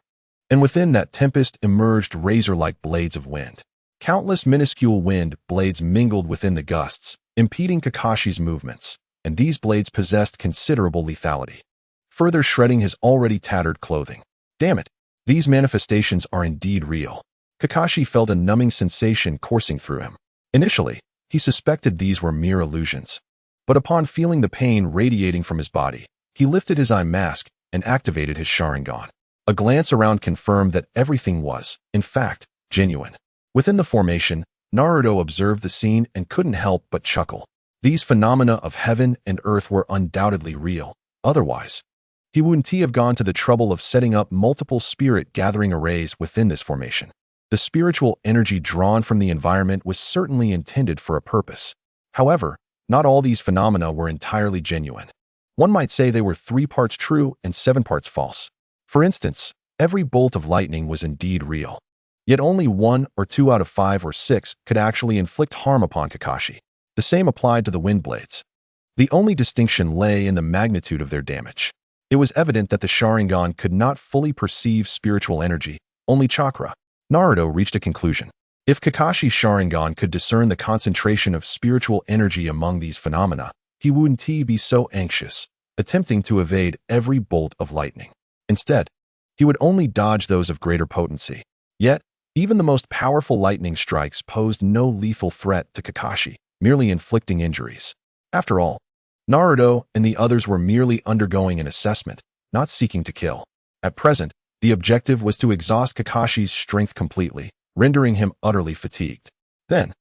And within that tempest emerged razor-like blades of wind. Countless minuscule wind blades mingled within the gusts, impeding Kakashi's movements, and these blades possessed considerable lethality, further shredding his already tattered clothing. Damn it, these manifestations are indeed real. Kakashi felt a numbing sensation coursing through him. Initially, He suspected these were mere illusions. But upon feeling the pain radiating from his body, he lifted his eye mask and activated his Sharingan. A glance around confirmed that everything was, in fact, genuine. Within the formation, Naruto observed the scene and couldn't help but chuckle. These phenomena of heaven and earth were undoubtedly real. Otherwise, he wouldn't have gone to the trouble of setting up multiple spirit gathering arrays within this formation. The spiritual energy drawn from the environment was certainly intended for a purpose. However, not all these phenomena were entirely genuine. One might say they were 3 parts true and 7 parts false. For instance, every bolt of lightning was indeed real. Yet only 1 or 2 out of 5 or 6 could actually inflict harm upon Kakashi. The same applied to the wind blades. The only distinction lay in the magnitude of their damage. It was evident that the Sharingan could not fully perceive spiritual energy, only chakra. Naruto reached a conclusion. If Kakashi's Sharingan could discern the concentration of spiritual energy among these phenomena, he wouldn't be so anxious, attempting to evade every bolt of lightning. Instead, he would only dodge those of greater potency. Yet, even the most powerful lightning strikes posed no lethal threat to Kakashi, merely inflicting injuries. After all, Naruto and the others were merely undergoing an assessment, not seeking to kill. At present, the objective was to exhaust Kakashi's strength completely, rendering him utterly fatigued. Then,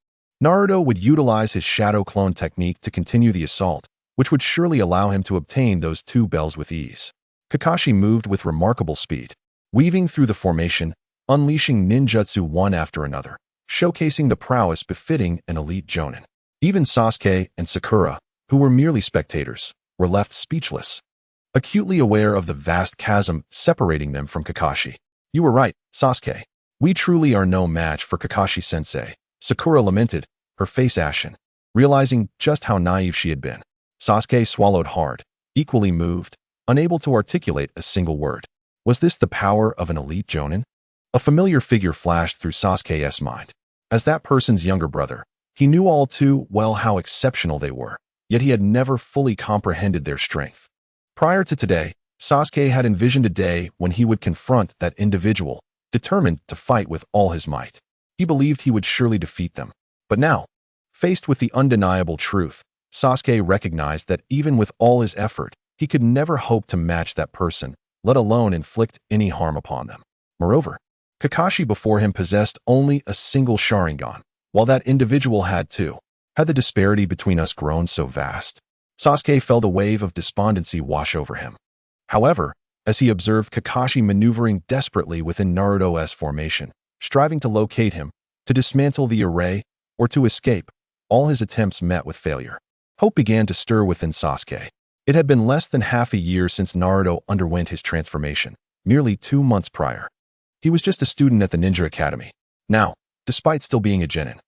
Naruto would utilize his shadow clone technique to continue the assault, which would surely allow him to obtain those 2 bells with ease. Kakashi moved with remarkable speed, weaving through the formation, unleashing ninjutsu one after another, showcasing the prowess befitting an elite jonin. Even Sasuke and Sakura, who were merely spectators, were left speechless, acutely aware of the vast chasm separating them from Kakashi. You were right, Sasuke. We truly are no match for Kakashi-sensei, Sakura lamented, her face ashen, realizing just how naive she had been. Sasuke swallowed hard, equally moved, unable to articulate a single word. Was this the power of an elite jonin? A familiar figure flashed through Sasuke's mind. As that person's younger brother, he knew all too well how exceptional they were, yet he had never fully comprehended their strength. Prior to today, Sasuke had envisioned a day when he would confront that individual, determined to fight with all his might. He believed he would surely defeat them. But now, faced with the undeniable truth, Sasuke recognized that even with all his effort, he could never hope to match that person, let alone inflict any harm upon them. Moreover, Kakashi before him possessed only a single Sharingan, while that individual had 2. Had the disparity between us grown so vast? Sasuke felt a wave of despondency wash over him. However, as he observed Kakashi maneuvering desperately within Naruto's formation, striving to locate him, to dismantle the array, or to escape, all his attempts met with failure. Hope began to stir within Sasuke. It had been less than half a year since Naruto underwent his transformation, merely 2 months prior. He was just a student at the Ninja Academy. Now, despite still being a genin,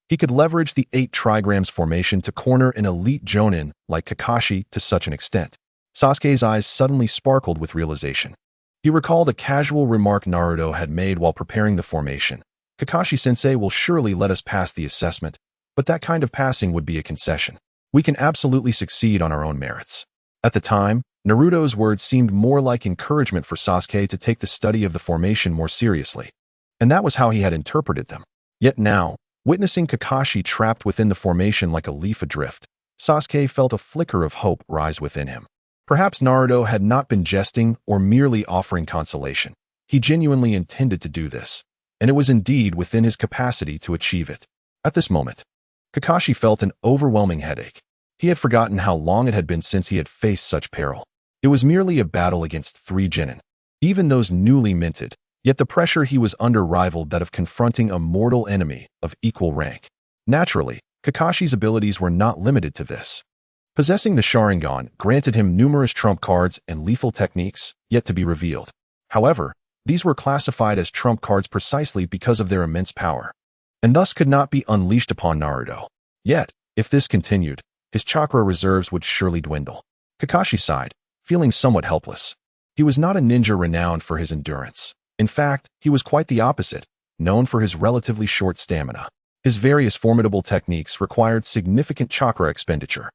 he could leverage the 8 trigrams formation to corner an elite jonin like Kakashi to such an extent. Sasuke's eyes suddenly sparkled with realization. He recalled a casual remark Naruto had made while preparing the formation. Kakashi-sensei will surely let us pass the assessment, but that kind of passing would be a concession. We can absolutely succeed on our own merits. At the time, Naruto's words seemed more like encouragement for Sasuke to take the study of the formation more seriously. And that was how he had interpreted them. Yet now, witnessing Kakashi trapped within the formation like a leaf adrift, Sasuke felt a flicker of hope rise within him. Perhaps Naruto had not been jesting or merely offering consolation. He genuinely intended to do this, and it was indeed within his capacity to achieve it. At this moment, Kakashi felt an overwhelming headache. He had forgotten how long it had been since he had faced such peril. It was merely a battle against 3 genin, even those newly minted, yet the pressure he was under rivaled that of confronting a mortal enemy of equal rank. Naturally, Kakashi's abilities were not limited to this. Possessing the Sharingan granted him numerous trump cards and lethal techniques yet to be revealed. However, these were classified as trump cards precisely because of their immense power, and thus could not be unleashed upon Naruto. Yet, if this continued, his chakra reserves would surely dwindle. Kakashi sighed, feeling somewhat helpless. He was not a ninja renowned for his endurance. In fact, he was quite the opposite, known for his relatively short stamina. His various formidable techniques required significant chakra expenditure.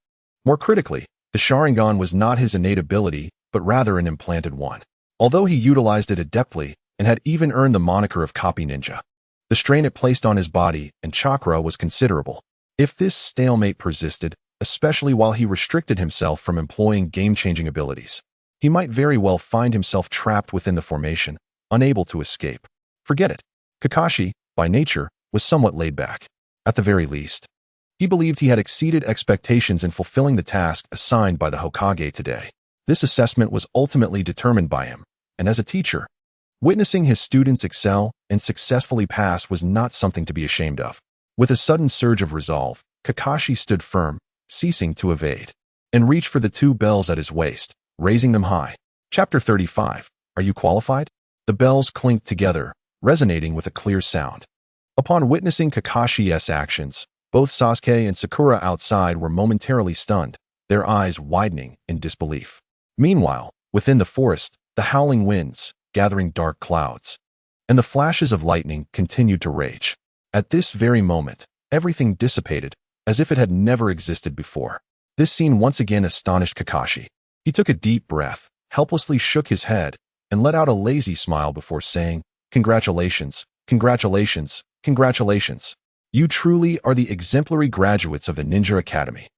More critically, the Sharingan was not his innate ability, but rather an implanted one. Although he utilized it adeptly and had even earned the moniker of copy ninja, the strain it placed on his body and chakra was considerable. If this stalemate persisted, especially while he restricted himself from employing game-changing abilities, he might very well find himself trapped within the formation, unable to escape. Forget it. Kakashi, by nature, was somewhat laid back. At the very least, he believed he had exceeded expectations in fulfilling the task assigned by the Hokage today. This assessment was ultimately determined by him, and as a teacher, witnessing his students excel and successfully pass was not something to be ashamed of. With a sudden surge of resolve, Kakashi stood firm, ceasing to evade, and reached for the two bells at his waist, raising them high. Chapter 35. Are you qualified? The bells clinked together, resonating with a clear sound. Upon witnessing Kakashi's actions, both Sasuke and Sakura outside were momentarily stunned, their eyes widening in disbelief. Meanwhile, within the forest, the howling winds, gathering dark clouds, and the flashes of lightning continued to rage. At this very moment, everything dissipated, as if it had never existed before. This scene once again astonished Kakashi. He took a deep breath, helplessly shook his head, and let out a lazy smile before saying, "Congratulations, congratulations, congratulations. You truly are the exemplary graduates of the Ninja Academy.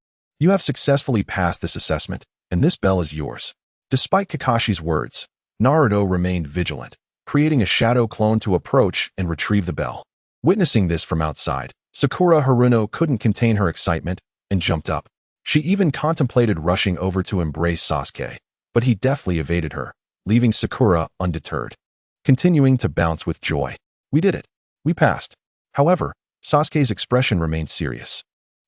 You have successfully passed this assessment, and this bell is yours." Despite Kakashi's words, Naruto remained vigilant, creating a shadow clone to approach and retrieve the bell. Witnessing this from outside, Sakura Haruno couldn't contain her excitement and jumped up. She even contemplated rushing over to embrace Sasuke, but he deftly evaded her, leaving Sakura undeterred, continuing to bounce with joy. "We did it. We passed." However, Sasuke's expression remained serious,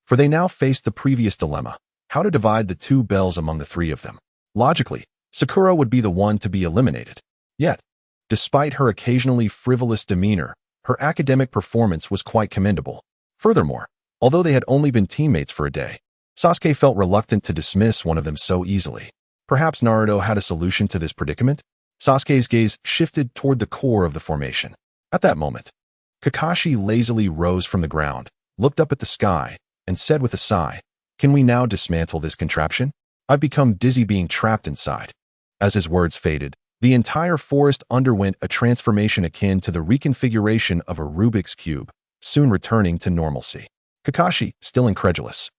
for they now faced the previous dilemma: how to divide the two bells among the three of them. Logically, Sakura would be the one to be eliminated. Yet, despite her occasionally frivolous demeanor, her academic performance was quite commendable. Furthermore, although they had only been teammates for a day, Sasuke felt reluctant to dismiss one of them so easily. Perhaps Naruto had a solution to this predicament? Sasuke's gaze shifted toward the core of the formation. At that moment, Kakashi lazily rose from the ground, looked up at the sky, and said with a sigh, "Can we now dismantle this contraption? I've become dizzy being trapped inside." As his words faded, the entire forest underwent a transformation akin to the reconfiguration of a Rubik's Cube, soon returning to normalcy. Kakashi, still incredulous,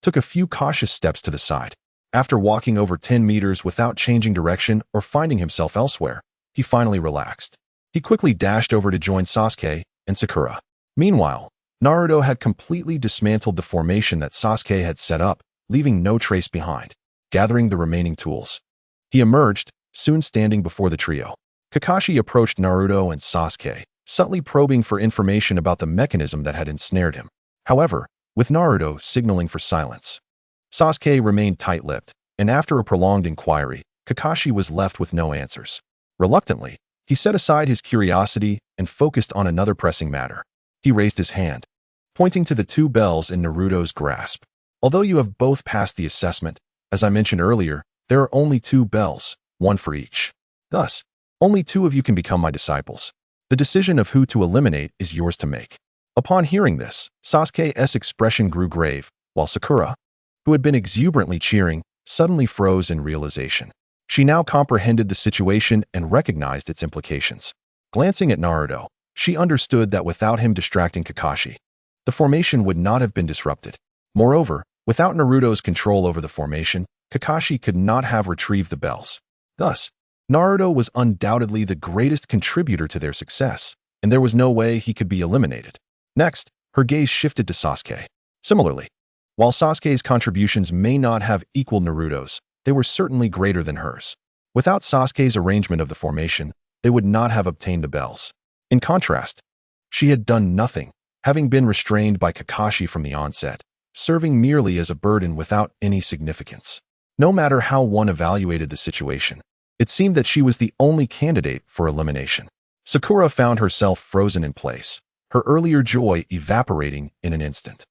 took a few cautious steps to the side. After walking over 10 meters without changing direction or finding himself elsewhere, he finally relaxed. He quickly dashed over to join Sasuke and Sakura. Meanwhile, Naruto had completely dismantled the formation that Sasuke had set up, leaving no trace behind. Gathering the remaining tools, he emerged, soon standing before the trio. Kakashi approached Naruto and Sasuke, subtly probing for information about the mechanism that had ensnared him. However, with Naruto signaling for silence, Sasuke remained tight-lipped, and after a prolonged inquiry, Kakashi was left with no answers. Reluctantly, he set aside his curiosity and focused on another pressing matter. He raised his hand, pointing to the two bells in Naruto's grasp. "Although you have both passed the assessment, as I mentioned earlier, there are only two bells, one for each. Thus, only two of you can become my disciples. The decision of who to eliminate is yours to make." Upon hearing this, Sasuke's expression grew grave, while Sakura, who had been exuberantly cheering, suddenly froze in realization. She now comprehended the situation and recognized its implications. Glancing at Naruto, she understood that without him distracting Kakashi, the formation would not have been disrupted. Moreover, without Naruto's control over the formation, Kakashi could not have retrieved the bells. Thus, Naruto was undoubtedly the greatest contributor to their success, and there was no way he could be eliminated. Next, her gaze shifted to Sasuke. Similarly, while Sasuke's contributions may not have equaled Naruto's, they were certainly greater than hers. Without Sasuke's arrangement of the formation, they would not have obtained the bells. In contrast, she had done nothing, having been restrained by Kakashi from the onset, serving merely as a burden without any significance. No matter how one evaluated the situation, it seemed that she was the only candidate for elimination. Sakura found herself frozen in place, her earlier joy evaporating in an instant.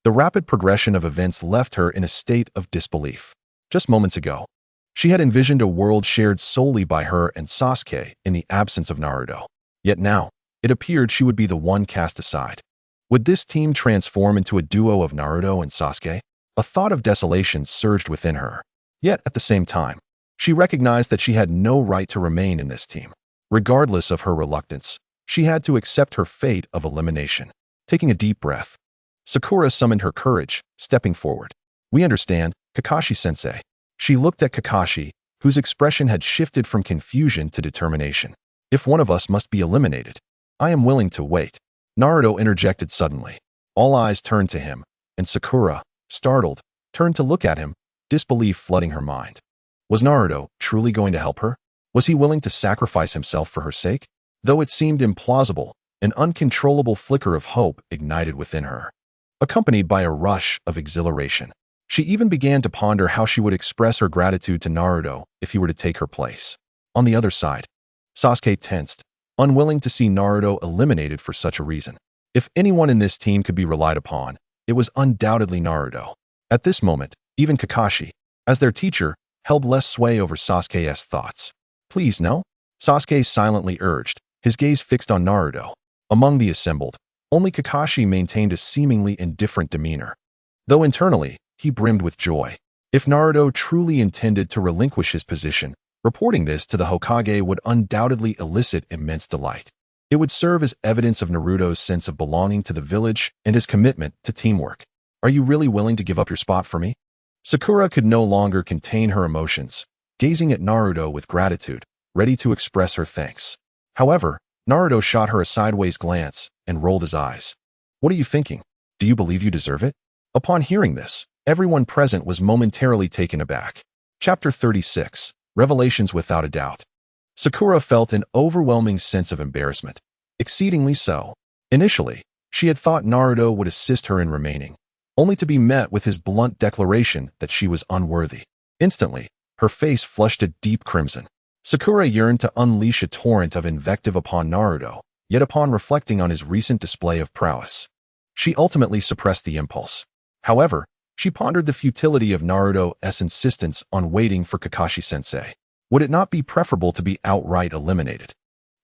The rapid progression of events left her in a state of disbelief. Just moments ago, she had envisioned a world shared solely by her and Sasuke in the absence of Naruto. Yet now, it appeared she would be the one cast aside. Would this team transform into a duo of Naruto and Sasuke? A thought of desolation surged within her. Yet, at the same time, she recognized that she had no right to remain in this team. Regardless of her reluctance, she had to accept her fate of elimination. Taking a deep breath, Sakura summoned her courage, stepping forward. We understand, Kakashi-sensei. She looked at Kakashi, whose expression had shifted from confusion to determination. If one of us must be eliminated, I am willing to wait. Naruto interjected suddenly. All eyes turned to him, and Sakura, startled, turned to look at him, disbelief flooding her mind. Was Naruto truly going to help her? Was he willing to sacrifice himself for her sake? Though it seemed implausible, an uncontrollable flicker of hope ignited within her, accompanied by a rush of exhilaration. She even began to ponder how she would express her gratitude to Naruto if he were to take her place. On the other side, Sasuke tensed, unwilling to see Naruto eliminated for such a reason. If anyone in this team could be relied upon, it was undoubtedly Naruto. At this moment, even Kakashi, as their teacher, held less sway over Sasuke's thoughts. Please, no? Sasuke silently urged, his gaze fixed on Naruto. Among the assembled, only Kakashi maintained a seemingly indifferent demeanor, though internally, he brimmed with joy. If Naruto truly intended to relinquish his position, reporting this to the Hokage would undoubtedly elicit immense delight. It would serve as evidence of Naruto's sense of belonging to the village and his commitment to teamwork. Are you really willing to give up your spot for me? Sakura could no longer contain her emotions, gazing at Naruto with gratitude, ready to express her thanks. However, Naruto shot her a sideways glance and rolled his eyes. What are you thinking? Do you believe you deserve it? Upon hearing this, everyone present was momentarily taken aback. Chapter 36, Revelations Without a Doubt. Sakura felt an overwhelming sense of embarrassment, exceedingly so. Initially, she had thought Naruto would assist her in remaining, only to be met with his blunt declaration that she was unworthy. Instantly, her face flushed a deep crimson. Sakura yearned to unleash a torrent of invective upon Naruto, yet upon reflecting on his recent display of prowess, she ultimately suppressed the impulse. However, she pondered the futility of Naruto's insistence on waiting for Kakashi-sensei. Would it not be preferable to be outright eliminated,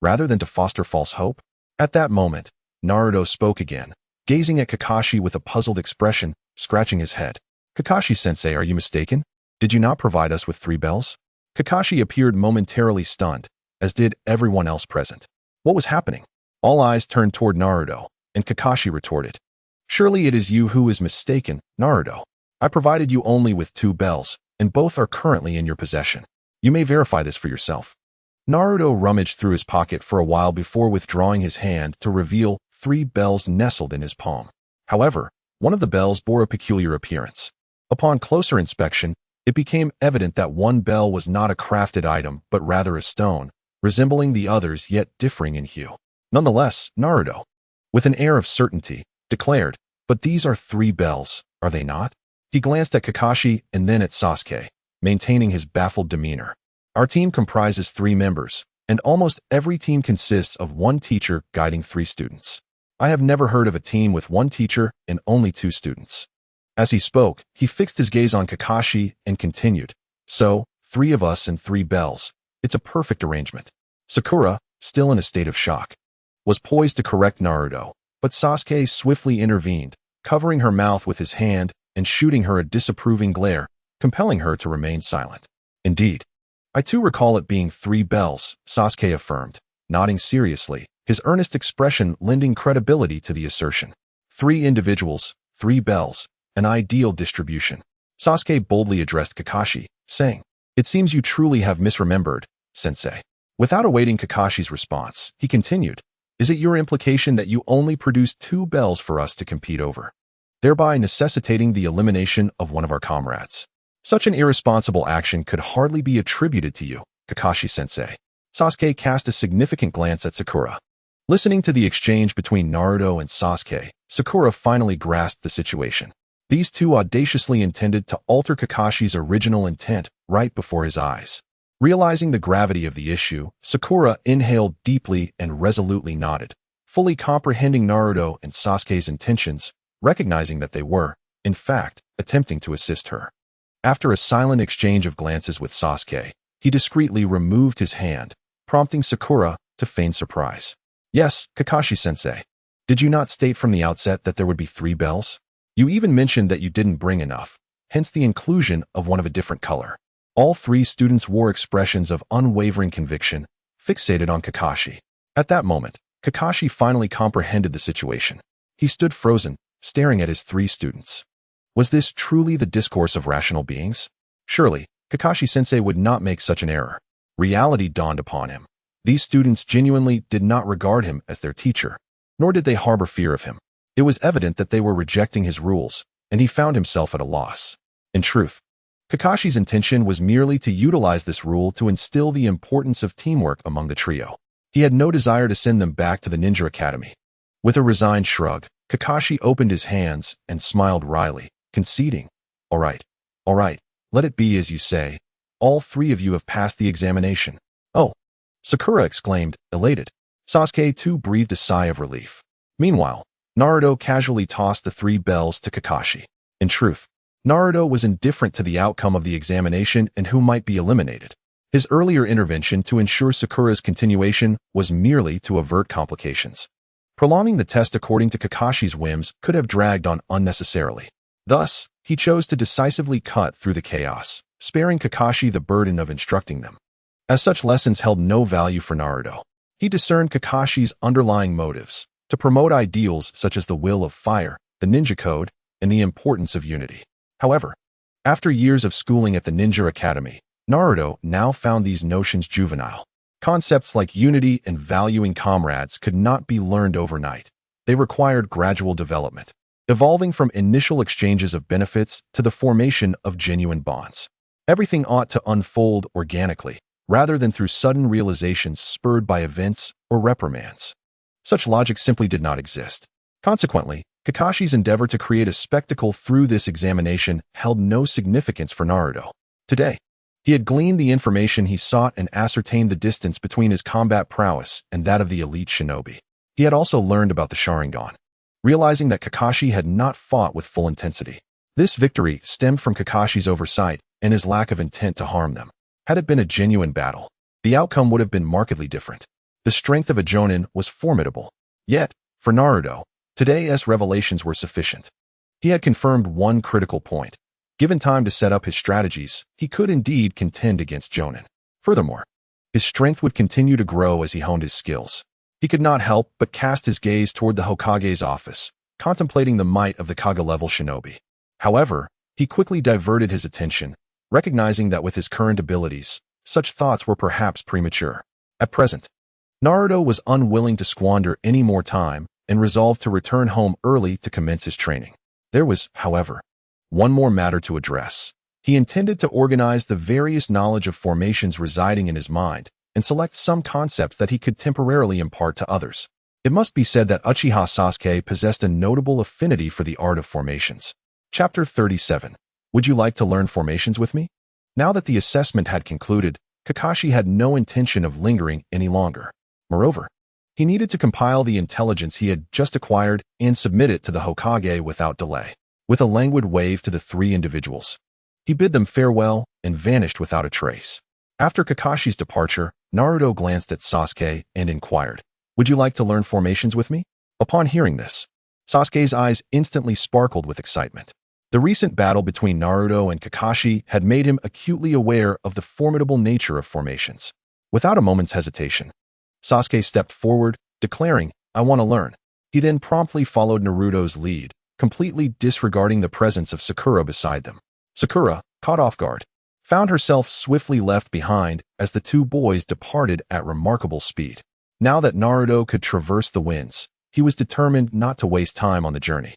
rather than to foster false hope? At that moment, Naruto spoke again, gazing at Kakashi with a puzzled expression, scratching his head. Kakashi-sensei, are you mistaken? Did you not provide us with 3 bells? Kakashi appeared momentarily stunned, as did everyone else present. What was happening? All eyes turned toward Naruto, and Kakashi retorted. Surely it is you who is mistaken, Naruto. I provided you only with 2 bells, and both are currently in your possession. You may verify this for yourself. Naruto rummaged through his pocket for a while before withdrawing his hand to reveal 3 bells nestled in his palm. However, one of the bells bore a peculiar appearance. Upon closer inspection, it became evident that one bell was not a crafted item but rather a stone, resembling the others yet differing in hue. Nonetheless, Naruto, with an air of certainty, declared, but these are 3 bells, are they not? He glanced at Kakashi and then at Sasuke, maintaining his baffled demeanor. Our team comprises 3 members, and almost every team consists of 1 teacher guiding 3 students. I have never heard of a team with 1 teacher and only 2 students. As he spoke, he fixed his gaze on Kakashi and continued, so, 3 of us and 3 bells. It's a perfect arrangement. Sakura, still in a state of shock, was poised to correct Naruto, but Sasuke swiftly intervened, covering her mouth with his hand and shooting her a disapproving glare, compelling her to remain silent. Indeed, I too recall it being 3 bells, Sasuke affirmed, nodding seriously, his earnest expression lending credibility to the assertion. 3 individuals, 3 bells, an ideal distribution. Sasuke boldly addressed Kakashi, saying, It seems you truly have misremembered, sensei. Without awaiting Kakashi's response, he continued, Is it your implication that you only produced 2 bells for us to compete over, thereby necessitating the elimination of one of our comrades? Such an irresponsible action could hardly be attributed to you, Kakashi-sensei. Sasuke cast a significant glance at Sakura. Listening to the exchange between Naruto and Sasuke, Sakura finally grasped the situation. These 2 audaciously intended to alter Kakashi's original intent right before his eyes. Realizing the gravity of the issue, Sakura inhaled deeply and resolutely nodded, fully comprehending Naruto and Sasuke's intentions, recognizing that they were, in fact, attempting to assist her. After a silent exchange of glances with Sasuke, he discreetly removed his hand, prompting Sakura to feign surprise. Yes, Kakashi-sensei. Did you not state from the outset that there would be 3 bells? You even mentioned that you didn't bring enough, hence the inclusion of one of a different color. All 3 students wore expressions of unwavering conviction, fixated on Kakashi. At that moment, Kakashi finally comprehended the situation. He stood frozen, staring at his three students. Was this truly the discourse of rational beings? Surely, Kakashi-sensei would not make such an error. Reality dawned upon him. These students genuinely did not regard him as their teacher, nor did they harbor fear of him. It was evident that they were rejecting his rules, and he found himself at a loss. In truth, Kakashi's intention was merely to utilize this rule to instill the importance of teamwork among the trio. He had no desire to send them back to the ninja academy. With a resigned shrug, Kakashi opened his hands and smiled wryly, conceding, all right, let it be as you say. All three of you have passed the examination." "Oh," Sakura exclaimed, elated. Sasuke too breathed a sigh of relief. Meanwhile, Naruto casually tossed the 3 bells to Kakashi. In truth, Naruto was indifferent to the outcome of the examination and who might be eliminated. His earlier intervention to ensure Sakura's continuation was merely to avert complications. Prolonging the test according to Kakashi's whims could have dragged on unnecessarily. Thus, he chose to decisively cut through the chaos, sparing Kakashi the burden of instructing them. As such lessons held no value for Naruto, he discerned Kakashi's underlying motives to promote ideals such as the will of fire, the ninja code, and the importance of unity. However, after years of schooling at the Ninja Academy, Naruto now found these notions juvenile. Concepts like unity and valuing comrades could not be learned overnight. They required gradual development, evolving from initial exchanges of benefits to the formation of genuine bonds. Everything ought to unfold organically, rather than through sudden realizations spurred by events or reprimands. Such logic simply did not exist. Consequently, Kakashi's endeavor to create a spectacle through this examination held no significance for Naruto. Today, he had gleaned the information he sought and ascertained the distance between his combat prowess and that of the elite shinobi. He had also learned about the Sharingan, realizing that Kakashi had not fought with full intensity. This victory stemmed from Kakashi's oversight and his lack of intent to harm them. Had it been a genuine battle, the outcome would have been markedly different. The strength of a Jonin was formidable. Yet, for Naruto, today's revelations were sufficient. He had confirmed one critical point. Given time to set up his strategies, he could indeed contend against Jonin. Furthermore, his strength would continue to grow as he honed his skills. He could not help but cast his gaze toward the Hokage's office, contemplating the might of the Kage-level shinobi. However, he quickly diverted his attention, recognizing that with his current abilities, such thoughts were perhaps premature. At present, Naruto was unwilling to squander any more time and resolved to return home early to commence his training. There was, however, one more matter to address. He intended to organize the various knowledge of formations residing in his mind and select some concepts that he could temporarily impart to others. It must be said that Uchiha Sasuke possessed a notable affinity for the art of formations. Chapter 37. Would you like to learn formations with me? Now that the assessment had concluded, Kakashi had no intention of lingering any longer. Moreover, he needed to compile the intelligence he had just acquired and submit it to the Hokage without delay. With a languid wave to the 3 individuals, he bid them farewell and vanished without a trace. After Kakashi's departure, Naruto glanced at Sasuke and inquired, "Would you like to learn formations with me?" Upon hearing this, Sasuke's eyes instantly sparkled with excitement. The recent battle between Naruto and Kakashi had made him acutely aware of the formidable nature of formations. Without a moment's hesitation, Sasuke stepped forward, declaring, "I want to learn." He then promptly followed Naruto's lead, completely disregarding the presence of Sakura beside them. Sakura, caught off guard, found herself swiftly left behind as the 2 boys departed at remarkable speed. Now that Naruto could traverse the winds, he was determined not to waste time on the journey.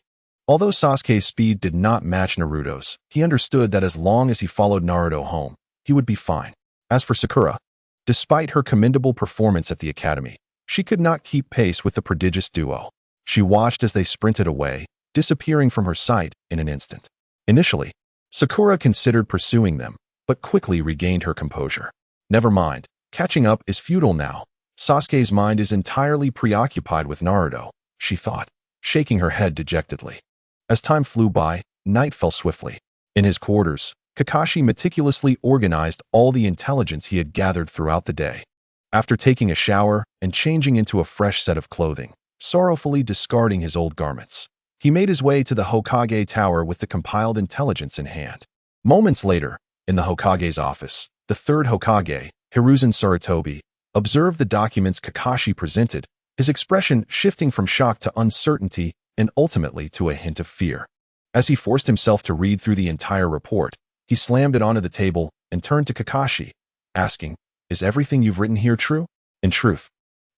Although Sasuke's speed did not match Naruto's, he understood that as long as he followed Naruto home, he would be fine. As for Sakura, despite her commendable performance at the academy, she could not keep pace with the prodigious duo. She watched as they sprinted away, disappearing from her sight in an instant. Initially, Sakura considered pursuing them, but quickly regained her composure. Never mind, catching up is futile now. Sasuke's mind is entirely preoccupied with Naruto, she thought, shaking her head dejectedly. As time flew by, night fell swiftly. In his quarters, Kakashi meticulously organized all the intelligence he had gathered throughout the day. After taking a shower and changing into a fresh set of clothing, sorrowfully discarding his old garments, he made his way to the Hokage tower with the compiled intelligence in hand. Moments later, in the Hokage's office, the 3rd Hokage, Hiruzen Sarutobi, observed the documents Kakashi presented, his expression shifting from shock to uncertainty and ultimately to a hint of fear. As he forced himself to read through the entire report, he slammed it onto the table and turned to Kakashi, asking, "Is everything you've written here true?" In truth,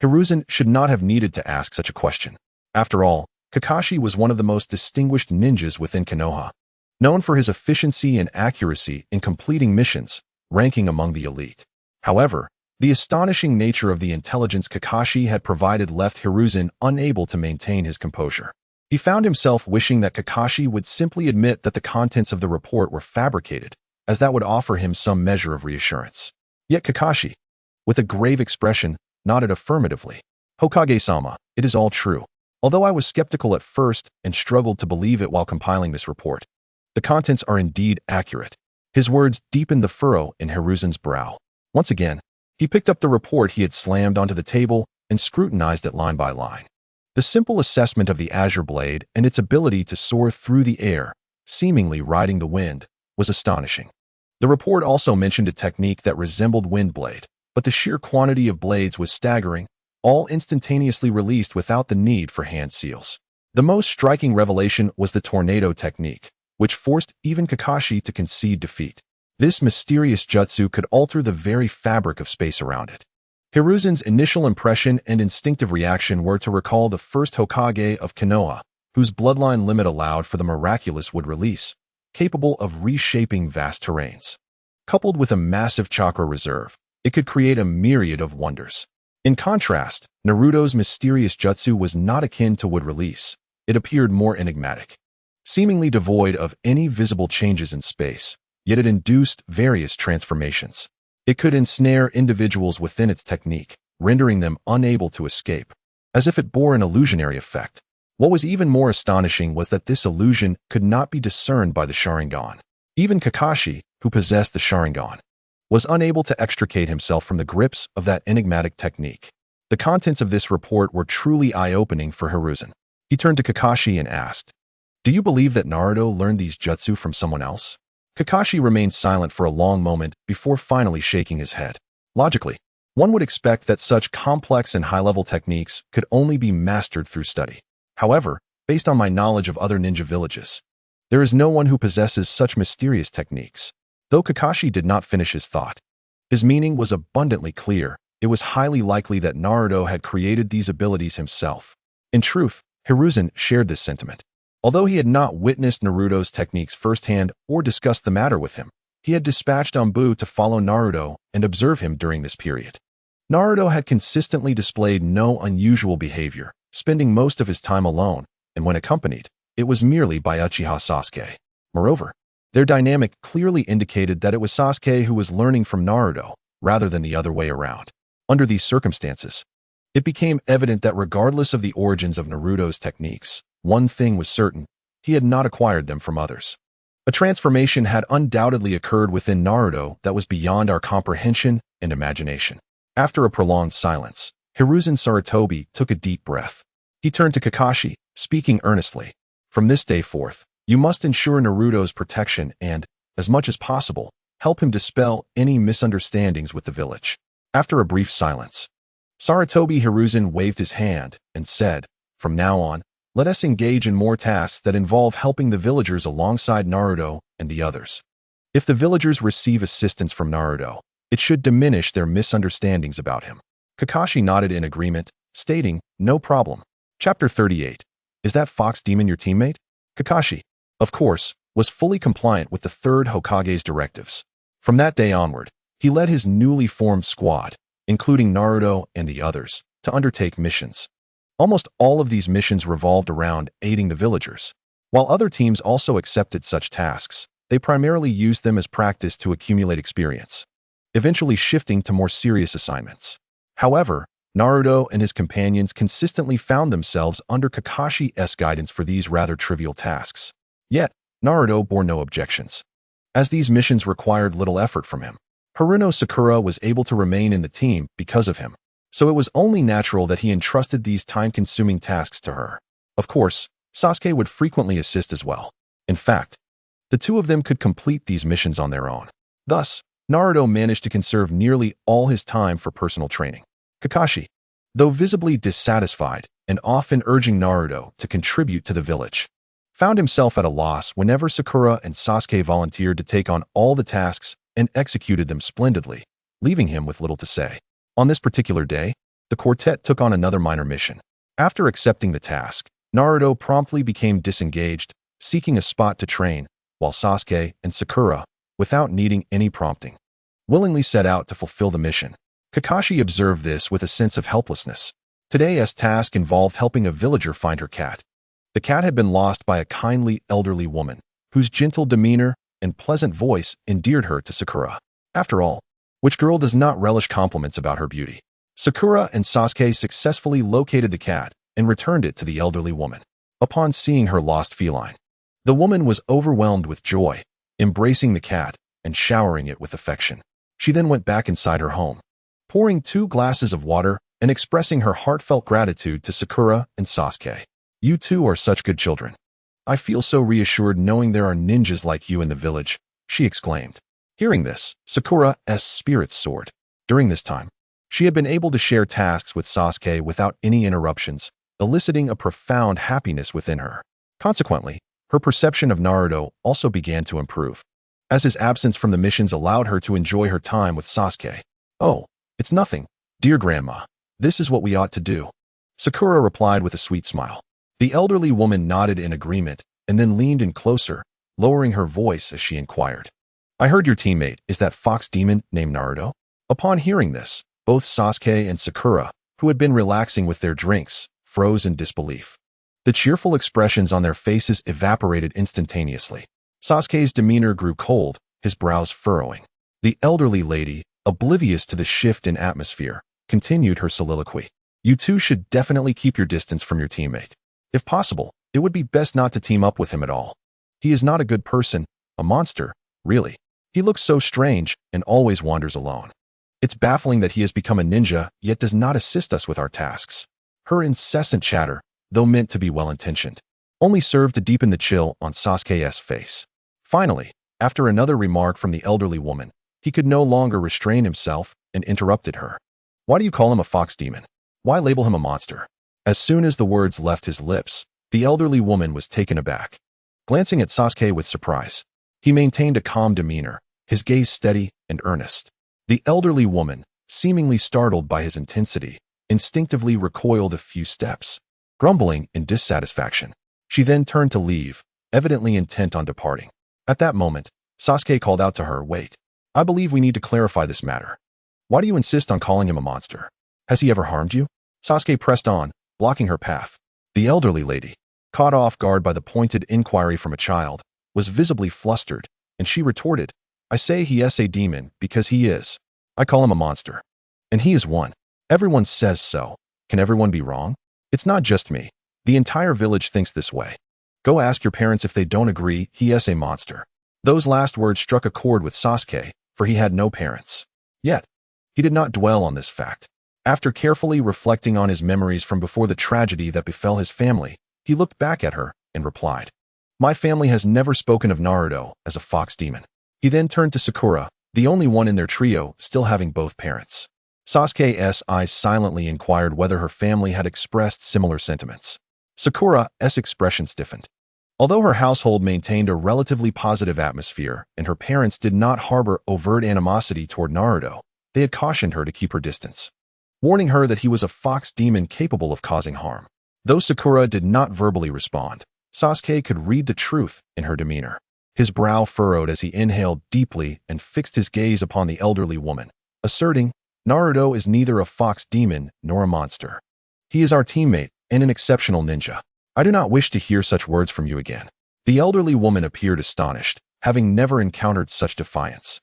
Hiruzen should not have needed to ask such a question. After all, Kakashi was one of the most distinguished ninjas within Konoha, known for his efficiency and accuracy in completing missions, ranking among the elite. However, the astonishing nature of the intelligence Kakashi had provided left Hiruzen unable to maintain his composure. He found himself wishing that Kakashi would simply admit that the contents of the report were fabricated, as that would offer him some measure of reassurance. Yet Kakashi, with a grave expression, nodded affirmatively. "Hokage-sama, it is all true. Although I was skeptical at first and struggled to believe it while compiling this report, the contents are indeed accurate." His words deepened the furrow in Hiruzen's brow. Once again, he picked up the report he had slammed onto the table and scrutinized it line by line. The simple assessment of the Azure Blade and its ability to soar through the air, seemingly riding the wind, was astonishing. The report also mentioned a technique that resembled Wind Blade, but the sheer quantity of blades was staggering, all instantaneously released without the need for hand seals. The most striking revelation was the Tornado technique, which forced even Kakashi to concede defeat. This mysterious jutsu could alter the very fabric of space around it. Hiruzen's initial impression and instinctive reaction were to recall the first Hokage of Konoha, whose bloodline limit allowed for the miraculous wood release, capable of reshaping vast terrains. Coupled with a massive chakra reserve, it could create a myriad of wonders. In contrast, Naruto's mysterious jutsu was not akin to wood release. It appeared more enigmatic. Seemingly devoid of any visible changes in space, yet it induced various transformations. It could ensnare individuals within its technique, rendering them unable to escape, as if it bore an illusionary effect. What was even more astonishing was that this illusion could not be discerned by the Sharingan. Even Kakashi, who possessed the Sharingan, was unable to extricate himself from the grips of that enigmatic technique. The contents of this report were truly eye-opening for Hiruzen. He turned to Kakashi and asked, "Do you believe that Naruto learned these jutsu from someone else?" Kakashi remained silent for a long moment before finally shaking his head. Logically, one would expect that such complex and high-level techniques could only be mastered through study. However, based on my knowledge of other ninja villages, there is no one who possesses such mysterious techniques. Though Kakashi did not finish his thought, his meaning was abundantly clear. It was highly likely that Naruto had created these abilities himself. In truth, Hiruzen shared this sentiment. Although he had not witnessed Naruto's techniques firsthand or discussed the matter with him, he had dispatched Anbu to follow Naruto and observe him during this period. Naruto had consistently displayed no unusual behavior, spending most of his time alone, and when accompanied, it was merely by Uchiha Sasuke. Moreover, their dynamic clearly indicated that it was Sasuke who was learning from Naruto, rather than the other way around. Under these circumstances, it became evident that regardless of the origins of Naruto's techniques, one thing was certain: he had not acquired them from others. A transformation had undoubtedly occurred within Naruto that was beyond our comprehension and imagination. After a prolonged silence, Hiruzen Sarutobi took a deep breath. He turned to Kakashi, speaking earnestly. "From this day forth, you must ensure Naruto's protection and, as much as possible, help him dispel any misunderstandings with the village." After a brief silence, Sarutobi Hiruzen waved his hand and said, "From now on, let us engage in more tasks that involve helping the villagers alongside Naruto and the others. If the villagers receive assistance from Naruto, it should diminish their misunderstandings about him." Kakashi nodded in agreement, stating, "No problem." Chapter 38. Is that Fox Demon your teammate? Kakashi, of course, was fully compliant with the third Hokage's directives. From that day onward, he led his newly formed squad, including Naruto and the others, to undertake missions. Almost all of these missions revolved around aiding the villagers. While other teams also accepted such tasks, they primarily used them as practice to accumulate experience, eventually shifting to more serious assignments. However, Naruto and his companions consistently found themselves under Kakashi's guidance for these rather trivial tasks. Yet, Naruto bore no objections, as these missions required little effort from him. Haruno Sakura was able to remain in the team because of him, so it was only natural that he entrusted these time-consuming tasks to her. Of course, Sasuke would frequently assist as well. In fact, the two of them could complete these missions on their own. Thus, Naruto managed to conserve nearly all his time for personal training. Kakashi, though visibly dissatisfied, and often urging Naruto to contribute to the village. Found himself at a loss whenever Sakura and Sasuke volunteered to take on all the tasks and executed them splendidly, leaving him with little to say. On this particular day, the quartet took on another minor mission. After accepting the task, Naruto promptly became disengaged, seeking a spot to train, while Sasuke and Sakura, without needing any prompting, willingly set out to fulfill the mission. Kakashi observed this with a sense of helplessness. Today's task involved helping a villager find her cat. The cat had been lost by a kindly elderly woman, whose gentle demeanor and pleasant voice endeared her to Sakura. After all, which girl does not relish compliments about her beauty? Sakura and Sasuke successfully located the cat and returned it to the elderly woman. Upon seeing her lost feline, the woman was overwhelmed with joy, embracing the cat and showering it with affection. She then went back inside her home, pouring 2 glasses of water and expressing her heartfelt gratitude to Sakura and Sasuke. You two are such good children. I feel so reassured knowing there are ninjas like you in the village, she exclaimed. Hearing this, Sakura's spirits soared. During this time, she had been able to share tasks with Sasuke without any interruptions, eliciting a profound happiness within her. Consequently, her perception of Naruto also began to improve, as his absence from the missions allowed her to enjoy her time with Sasuke. Oh, it's nothing, dear grandma. This is what we ought to do, Sakura replied with a sweet smile. The elderly woman nodded in agreement and then leaned in closer, lowering her voice as she inquired. I heard your teammate is that fox demon named Naruto? Upon hearing this, both Sasuke and Sakura, who had been relaxing with their drinks, froze in disbelief. The cheerful expressions on their faces evaporated instantaneously. Sasuke's demeanor grew cold, his brows furrowing. The elderly lady, oblivious to the shift in atmosphere, continued her soliloquy. You two should definitely keep your distance from your teammate. If possible, it would be best not to team up with him at all. He is not a good person, a monster, really. He looks so strange and always wanders alone. It's baffling that he has become a ninja, yet does not assist us with our tasks. Her incessant chatter, though meant to be well-intentioned, only served to deepen the chill on Sasuke's face. Finally, after another remark from the elderly woman, he could no longer restrain himself and interrupted her. Why do you call him a fox demon? Why label him a monster? As soon as the words left his lips, the elderly woman was taken aback. Glancing at Sasuke with surprise, he maintained a calm demeanor, his gaze steady and earnest. The elderly woman, seemingly startled by his intensity, instinctively recoiled a few steps, grumbling in dissatisfaction. She then turned to leave, evidently intent on departing. At that moment, Sasuke called out to her, Wait, I believe we need to clarify this matter. Why do you insist on calling him a monster? Has he ever harmed you? Sasuke pressed on, blocking her path. The elderly lady, caught off guard by the pointed inquiry from a child, was visibly flustered, and she retorted, I say he is a demon because he is. I call him a monster. And he is one. Everyone says so. Can everyone be wrong? It's not just me. The entire village thinks this way. Go ask your parents if they don't agree he is a monster. Those last words struck a chord with Sasuke, for he had no parents. Yet, he did not dwell on this fact. After carefully reflecting on his memories from before the tragedy that befell his family, he looked back at her and replied, My family has never spoken of Naruto as a fox demon. He then turned to Sakura, the only one in their trio still having both parents. Sasuke's eyes silently inquired whether her family had expressed similar sentiments. Sakura's expression stiffened. Although her household maintained a relatively positive atmosphere and her parents did not harbor overt animosity toward Naruto, they had cautioned her to keep her distance, warning her that he was a fox demon capable of causing harm. Though Sakura did not verbally respond, Sasuke could read the truth in her demeanor. His brow furrowed as he inhaled deeply and fixed his gaze upon the elderly woman, asserting, Naruto is neither a fox demon nor a monster. He is our teammate and an exceptional ninja. I do not wish to hear such words from you again. The elderly woman appeared astonished, having never encountered such defiance,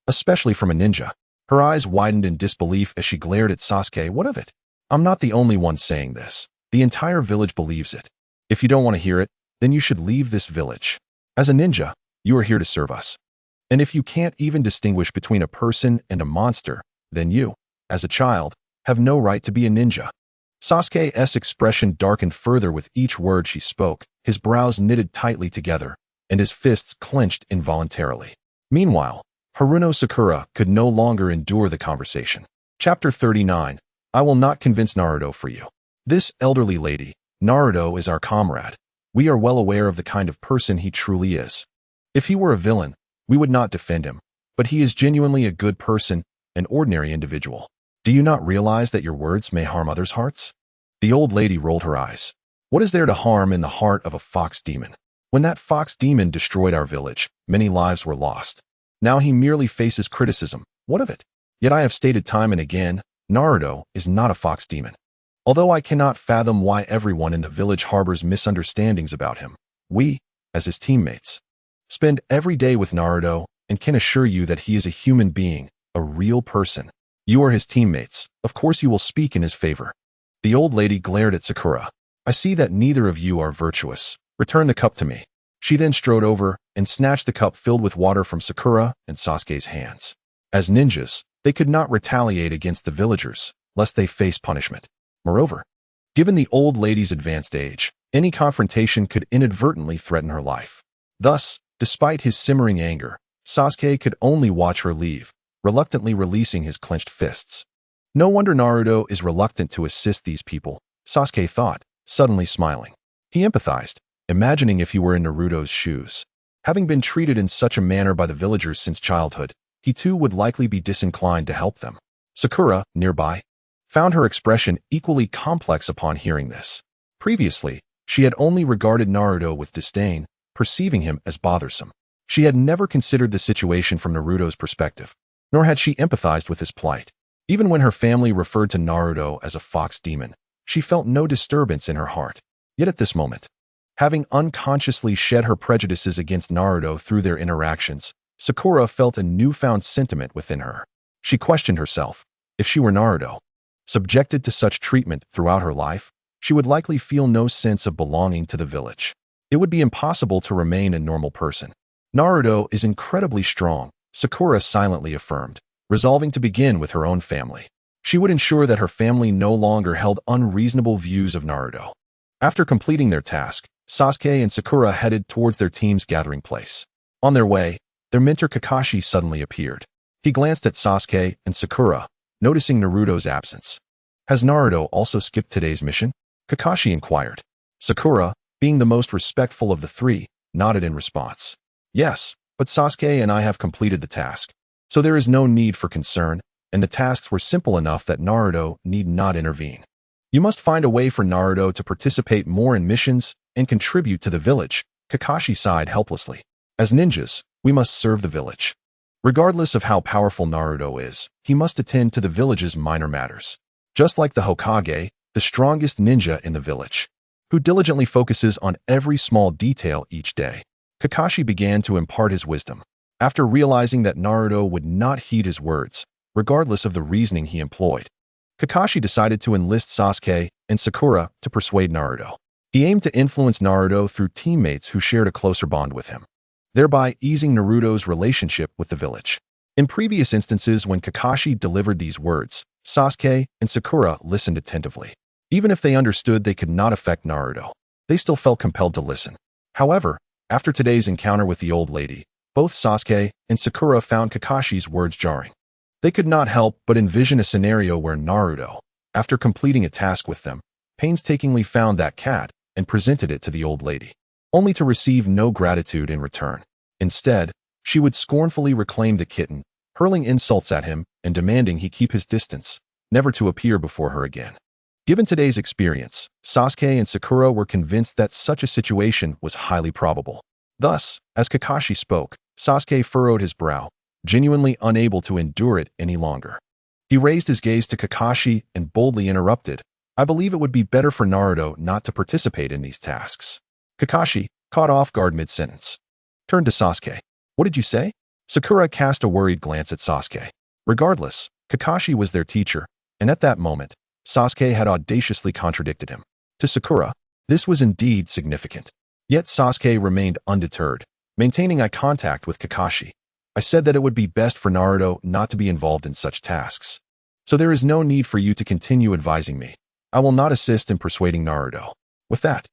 especially from a ninja. Her eyes widened in disbelief as she glared at Sasuke. What of it? I'm not the only one saying this. The entire village believes it. If you don't want to hear it, then you should leave this village. As a ninja, you are here to serve us. And if you can't even distinguish between a person and a monster, then you, as a child, have no right to be a ninja. Sasuke's expression darkened further with each word she spoke, his brows knitted tightly together, and his fists clenched involuntarily. Meanwhile, Haruno Sakura could no longer endure the conversation. Chapter 39. I will not convince Naruto for you. This elderly lady, Naruto, is our comrade. We are well aware of the kind of person he truly is. If he were a villain, we would not defend him, but he is genuinely a good person, an ordinary individual. Do you not realize that your words may harm others' hearts? The old lady rolled her eyes. What is there to harm in the heart of a fox demon? When that fox demon destroyed our village, many lives were lost. Now he merely faces criticism. What of it? Yet I have stated time and again, Naruto is not a fox demon. Although I cannot fathom why everyone in the village harbors misunderstandings about him, we, as his teammates, spend every day with Naruto and can assure you that he is a human being, a real person. You are his teammates. Of course you will speak in his favor. The old lady glared at Sakura. I see that neither of you are virtuous. Return the cup to me. She then strode over and snatched the cup filled with water from Sakura and Sasuke's hands. As ninjas, they could not retaliate against the villagers, lest they face punishment. Moreover, given the old lady's advanced age, any confrontation could inadvertently threaten her life. Thus, despite his simmering anger, Sasuke could only watch her leave, reluctantly releasing his clenched fists. No wonder Naruto is reluctant to assist these people, Sasuke thought, suddenly smiling. He empathized, imagining if he were in Naruto's shoes. Having been treated in such a manner by the villagers since childhood, he too would likely be disinclined to help them. Sakura, nearby, found her expression equally complex upon hearing this. Previously, she had only regarded Naruto with disdain, perceiving him as bothersome. She had never considered the situation from Naruto's perspective, nor had she empathized with his plight. Even when her family referred to Naruto as a fox demon, she felt no disturbance in her heart. Yet at this moment, having unconsciously shed her prejudices against Naruto through their interactions, Sakura felt a newfound sentiment within her. She questioned herself. If she were Naruto, subjected to such treatment throughout her life, she would likely feel no sense of belonging to the village. It would be impossible to remain a normal person. Naruto is incredibly strong, Sakura silently affirmed, resolving to begin with her own family. She would ensure that her family no longer held unreasonable views of Naruto. After completing their task, Sasuke and Sakura headed towards their team's gathering place. On their way, their mentor Kakashi suddenly appeared. He glanced at Sasuke and Sakura, noticing Naruto's absence. Has Naruto also skipped today's mission? Kakashi inquired. Sakura, being the most respectful of the three, nodded in response. Yes, but Sasuke and I have completed the task, so there is no need for concern, and the tasks were simple enough that Naruto need not intervene. You must find a way for Naruto to participate more in missions and contribute to the village, Kakashi sighed helplessly. As ninjas, we must serve the village. Regardless of how powerful Naruto is, he must attend to the village's minor matters. Just like the Hokage, the strongest ninja in the village, who diligently focuses on every small detail each day. Kakashi began to impart his wisdom. After realizing that Naruto would not heed his words, regardless of the reasoning he employed, Kakashi decided to enlist Sasuke and Sakura to persuade Naruto. He aimed to influence Naruto through teammates who shared a closer bond with him, thereby easing Naruto's relationship with the village. In previous instances when Kakashi delivered these words, Sasuke and Sakura listened attentively. Even if they understood they could not affect Naruto, they still felt compelled to listen. However, after today's encounter with the old lady, both Sasuke and Sakura found Kakashi's words jarring. They could not help but envision a scenario where Naruto, after completing a task with them, painstakingly found that cat and presented it to the old lady, only to receive no gratitude in return. Instead, she would scornfully reclaim the kitten, hurling insults at him and demanding he keep his distance, never to appear before her again. Given today's experience, Sasuke and Sakura were convinced that such a situation was highly probable. Thus, as Kakashi spoke, Sasuke furrowed his brow, genuinely unable to endure it any longer. He raised his gaze to Kakashi and boldly interrupted, I believe it would be better for Naruto not to participate in these tasks. Kakashi, caught off guard mid-sentence, turned to Sasuke. What did you say? Sakura cast a worried glance at Sasuke. Regardless, Kakashi was their teacher, and at that moment, Sasuke had audaciously contradicted him. To Sakura, this was indeed significant. Yet Sasuke remained undeterred, maintaining eye contact with Kakashi. I said that it would be best for Naruto not to be involved in such tasks. So there is no need for you to continue advising me. I will not assist in persuading Naruto. With that,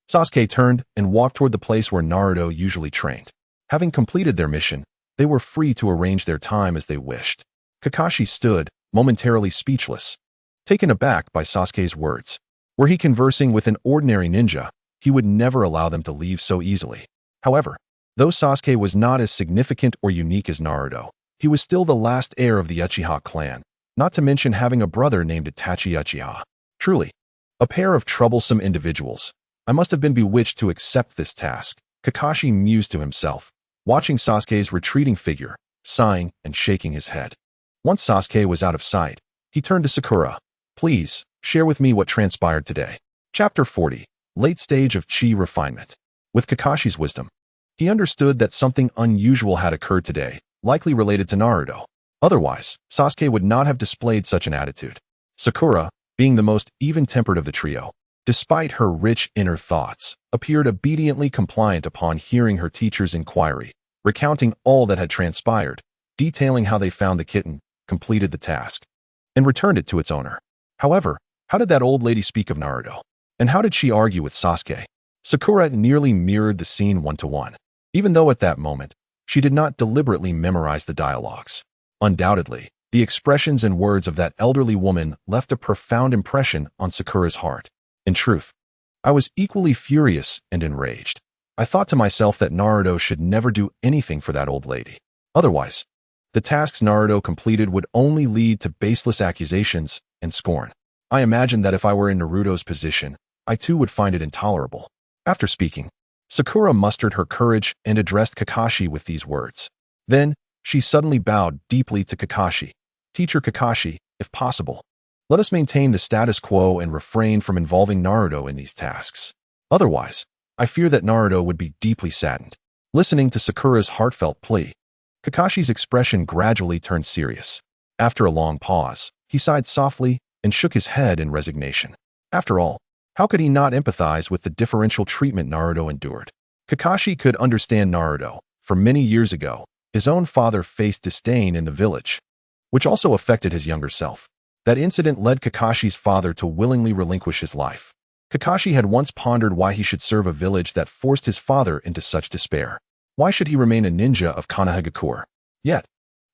Sasuke turned and walked toward the place where Naruto usually trained. Having completed their mission, they were free to arrange their time as they wished. Kakashi stood, momentarily speechless, taken aback by Sasuke's words. Were he conversing with an ordinary ninja, he would never allow them to leave so easily. However, though Sasuke was not as significant or unique as Naruto, he was still the last heir of the Uchiha clan, not to mention having a brother named Itachi Uchiha. Truly, a pair of troublesome individuals. I must have been bewitched to accept this task, Kakashi mused to himself, watching Sasuke's retreating figure, sighing and shaking his head. Once Sasuke was out of sight, he turned to Sakura. Please, share with me what transpired today. Chapter 40. Late Stage of Chi Refinement. With Kakashi's wisdom, he understood that something unusual had occurred today, likely related to Naruto. Otherwise, Sasuke would not have displayed such an attitude. Sakura, being the most even-tempered of the trio, despite her rich inner thoughts, appeared obediently compliant upon hearing her teacher's inquiry, recounting all that had transpired, detailing how they found the kitten, completed the task, and returned it to its owner. However, how did that old lady speak of Naruto? And how did she argue with Sasuke? Sakura nearly mirrored the scene one-to-one, even though at that moment, she did not deliberately memorize the dialogues. Undoubtedly, the expressions and words of that elderly woman left a profound impression on Sakura's heart. In truth, I was equally furious and enraged. I thought to myself that Naruto should never do anything for that old lady. Otherwise, the tasks Naruto completed would only lead to baseless accusations and scorn. I imagined that if I were in Naruto's position, I too would find it intolerable. After speaking, Sakura mustered her courage and addressed Kakashi with these words. Then, she suddenly bowed deeply to Kakashi. Teacher Kakashi, if possible, let us maintain the status quo and refrain from involving Naruto in these tasks. Otherwise, I fear that Naruto would be deeply saddened. Listening to Sakura's heartfelt plea, Kakashi's expression gradually turned serious. After a long pause, he sighed softly and shook his head in resignation. After all, how could he not empathize with the differential treatment Naruto endured? Kakashi could understand Naruto. For many years ago, his own father faced disdain in the village, which also affected his younger self. That incident led Kakashi's father to willingly relinquish his life. Kakashi had once pondered why he should serve a village that forced his father into such despair. Why should he remain a ninja of Konoha? Yet,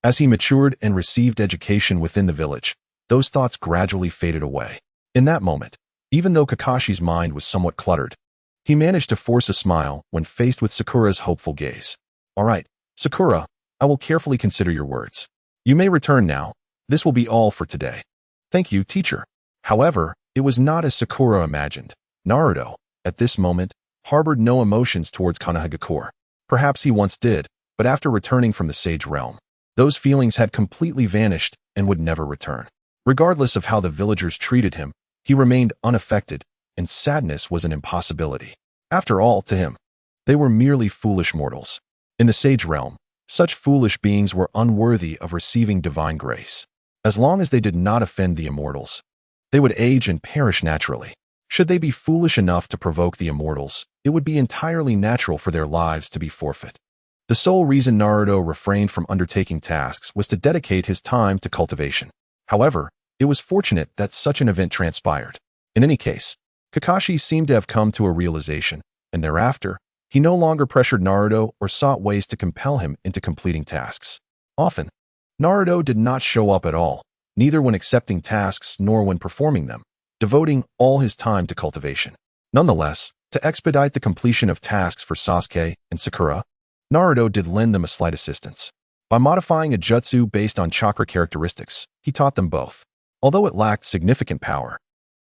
as he matured and received education within the village, those thoughts gradually faded away. In that moment, even though Kakashi's mind was somewhat cluttered, he managed to force a smile when faced with Sakura's hopeful gaze. All right, Sakura, I will carefully consider your words. You may return now. This will be all for today. Thank you, teacher. However, it was not as Sakura imagined. Naruto, at this moment, harbored no emotions towards Konoha. Perhaps he once did, but after returning from the Sage Realm, those feelings had completely vanished and would never return. Regardless of how the villagers treated him, he remained unaffected, and sadness was an impossibility. After all, to him, they were merely foolish mortals. In the Sage Realm, such foolish beings were unworthy of receiving divine grace. As long as they did not offend the immortals, they would age and perish naturally. Should they be foolish enough to provoke the immortals, it would be entirely natural for their lives to be forfeit. The sole reason Naruto refrained from undertaking tasks was to dedicate his time to cultivation. However, it was fortunate that such an event transpired. In any case, Kakashi seemed to have come to a realization, and thereafter, he no longer pressured Naruto or sought ways to compel him into completing tasks. Often, Naruto did not show up at all, neither when accepting tasks nor when performing them, devoting all his time to cultivation. Nonetheless, to expedite the completion of tasks for Sasuke and Sakura, Naruto did lend them a slight assistance. By modifying a jutsu based on chakra characteristics, he taught them both. Although it lacked significant power,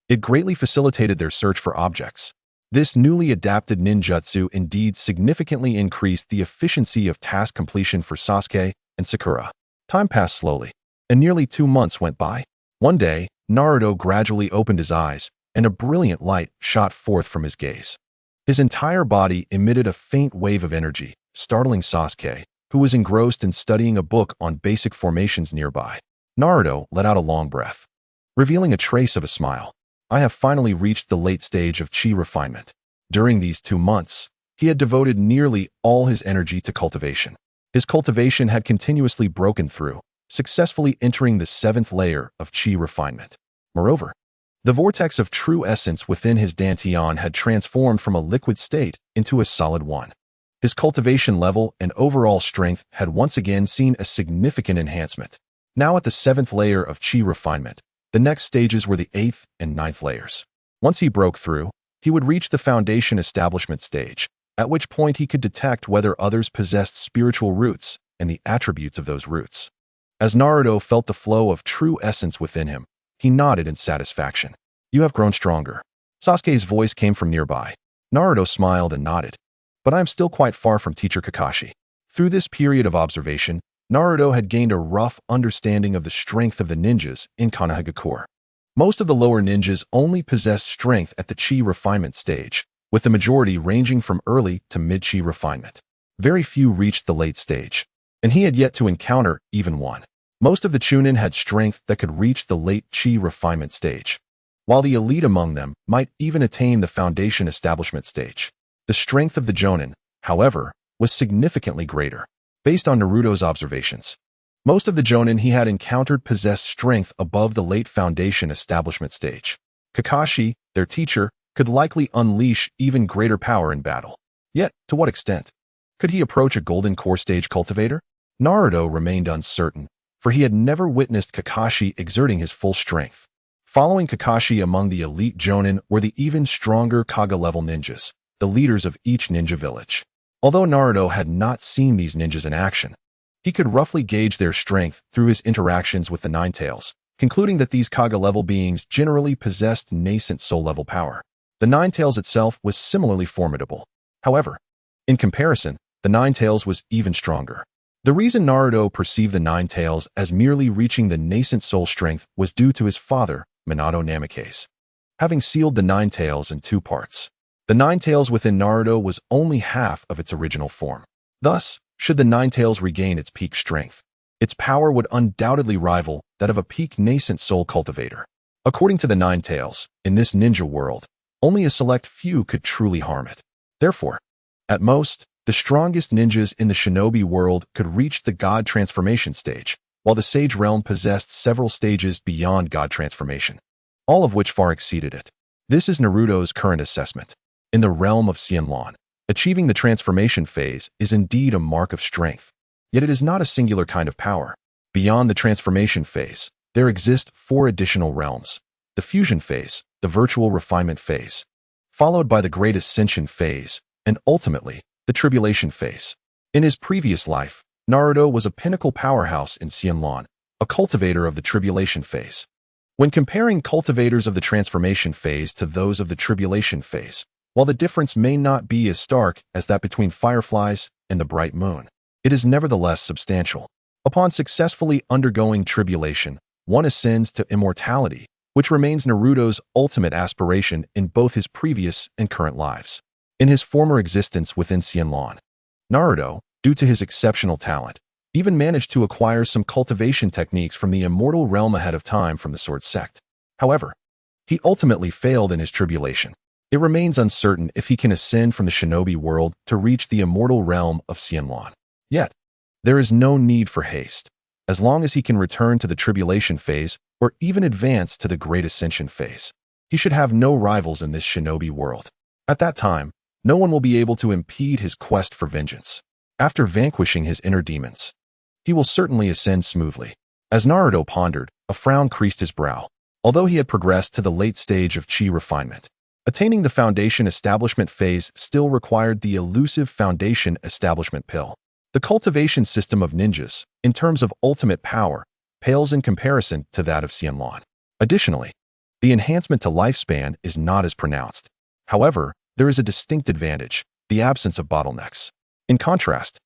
it greatly facilitated their search for objects. This newly adapted ninjutsu indeed significantly increased the efficiency of task completion for Sasuke and Sakura. Time passed slowly, and nearly 2 months went by. One day, Naruto gradually opened his eyes, and a brilliant light shot forth from his gaze. His entire body emitted a faint wave of energy, startling Sasuke, who was engrossed in studying a book on basic formations nearby. Naruto let out a long breath, revealing a trace of a smile. I have finally reached the late stage of chi refinement. During these 2 months, he had devoted nearly all his energy to cultivation. His cultivation had continuously broken through, successfully entering the 7th layer of chi refinement. Moreover, the vortex of true essence within his dantian had transformed from a liquid state into a solid one. His cultivation level and overall strength had once again seen a significant enhancement. Now at the 7th layer of chi refinement, the next stages were the 8th and 9th layers. Once he broke through, he would reach the foundation establishment stage, at which point he could detect whether others possessed spiritual roots and the attributes of those roots. As Naruto felt the flow of true essence within him, he nodded in satisfaction. You have grown stronger. Sasuke's voice came from nearby. Naruto smiled and nodded. But I am still quite far from Teacher Kakashi. Through this period of observation, Naruto had gained a rough understanding of the strength of the ninjas in Konoha. Most of the lower ninjas only possessed strength at the chi refinement stage, with the majority ranging from early to mid-chi refinement. Very few reached the late stage, and he had yet to encounter even one. Most of the Chunin had strength that could reach the late chi refinement stage, while the elite among them might even attain the foundation establishment stage. The strength of the Jonin, however, was significantly greater. Based on Naruto's observations, most of the Jonin he had encountered possessed strength above the late foundation establishment stage. Kakashi, their teacher, could likely unleash even greater power in battle. Yet, to what extent? Could he approach a golden core stage cultivator? Naruto remained uncertain, for he had never witnessed Kakashi exerting his full strength. Following Kakashi among the elite Jonin were the even stronger Kaga-level ninjas, the leaders of each ninja village. Although Naruto had not seen these ninjas in action, he could roughly gauge their strength through his interactions with the Nine-Tails, concluding that these Kaga-level beings generally possessed nascent soul-level power. The Nine-Tails itself was similarly formidable. However, in comparison, the Nine-Tails was even stronger. The reason Naruto perceived the Nine-Tails as merely reaching the nascent soul strength was due to his father, Minato Namikaze, having sealed the Nine-Tails in two parts. The Nine-Tails within Naruto was only half of its original form. Thus, should the Nine-Tails regain its peak strength, its power would undoubtedly rival that of a peak nascent soul cultivator. According to the Nine-Tails, in this ninja world, only a select few could truly harm it. Therefore, at most, the strongest ninjas in the shinobi world could reach the God transformation stage, while the Sage realm possessed several stages beyond God transformation, all of which far exceeded it. This is Naruto's current assessment. In the realm of Xianlan, achieving the transformation phase is indeed a mark of strength, yet it is not a singular kind of power. Beyond the transformation phase, there exist 4 additional realms: the fusion phase, the virtual refinement phase, followed by the great ascension phase, and ultimately, the tribulation phase. In his previous life, Naruto was a pinnacle powerhouse in Xianlan, a cultivator of the tribulation phase. When comparing cultivators of the transformation phase to those of the tribulation phase, while the difference may not be as stark as that between fireflies and the bright moon, it is nevertheless substantial. Upon successfully undergoing tribulation, one ascends to immortality, which remains Naruto's ultimate aspiration in both his previous and current lives. In his former existence within Xianlan, Naruto, due to his exceptional talent, even managed to acquire some cultivation techniques from the immortal realm ahead of time from the Sword Sect. However, he ultimately failed in his tribulation. It remains uncertain if he can ascend from the shinobi world to reach the immortal realm of Xianlan. Yet, there is no need for haste, as long as he can return to the tribulation phase or even advance to the great ascension phase. He should have no rivals in this shinobi world. At that time, no one will be able to impede his quest for vengeance. After vanquishing his inner demons, he will certainly ascend smoothly. As Naruto pondered, a frown creased his brow. Although he had progressed to the late stage of chi refinement, attaining the foundation establishment phase still required the elusive foundation establishment pill. The cultivation system of ninjas, in terms of ultimate power, pales in comparison to that of Xianlan. Additionally, the enhancement to lifespan is not as pronounced. However, there is a distinct advantage: the absence of bottlenecks. In contrast,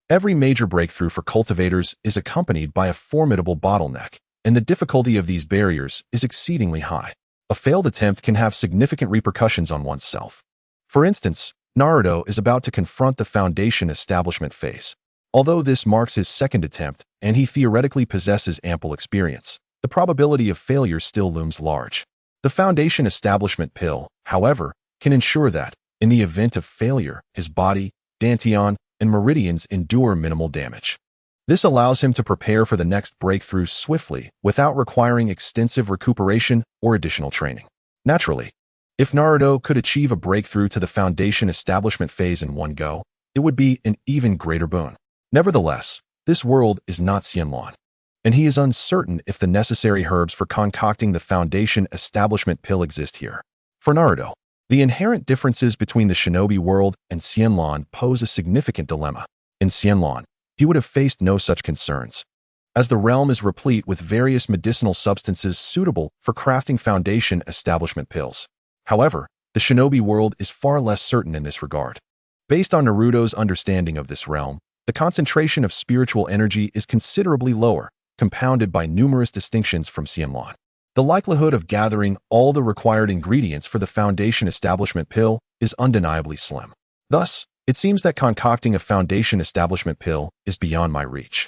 every major breakthrough for cultivators is accompanied by a formidable bottleneck, and the difficulty of these barriers is exceedingly high. A failed attempt can have significant repercussions on oneself. For instance, Naruto is about to confront the foundation establishment phase. Although this marks his second attempt, and he theoretically possesses ample experience, the probability of failure still looms large. The foundation establishment pill, however, can ensure that, in the event of failure, his body, dantian, and meridians endure minimal damage. This allows him to prepare for the next breakthrough swiftly without requiring extensive recuperation or additional training. Naturally, if Naruto could achieve a breakthrough to the foundation establishment phase in one go, it would be an even greater boon. Nevertheless, this world is not Xianlan, and he is uncertain if the necessary herbs for concocting the foundation establishment pill exist here. For Naruto, the inherent differences between the shinobi world and Xianlan pose a significant dilemma. In Xianlan, he would have faced no such concerns, as the realm is replete with various medicinal substances suitable for crafting foundation establishment pills. However, the shinobi world is far less certain in this regard. Based on Naruto's understanding of this realm, the concentration of spiritual energy is considerably lower, compounded by numerous distinctions from Xianlan. The likelihood of gathering all the required ingredients for the foundation establishment pill is undeniably slim. Thus, it seems that concocting a foundation establishment pill is beyond my reach.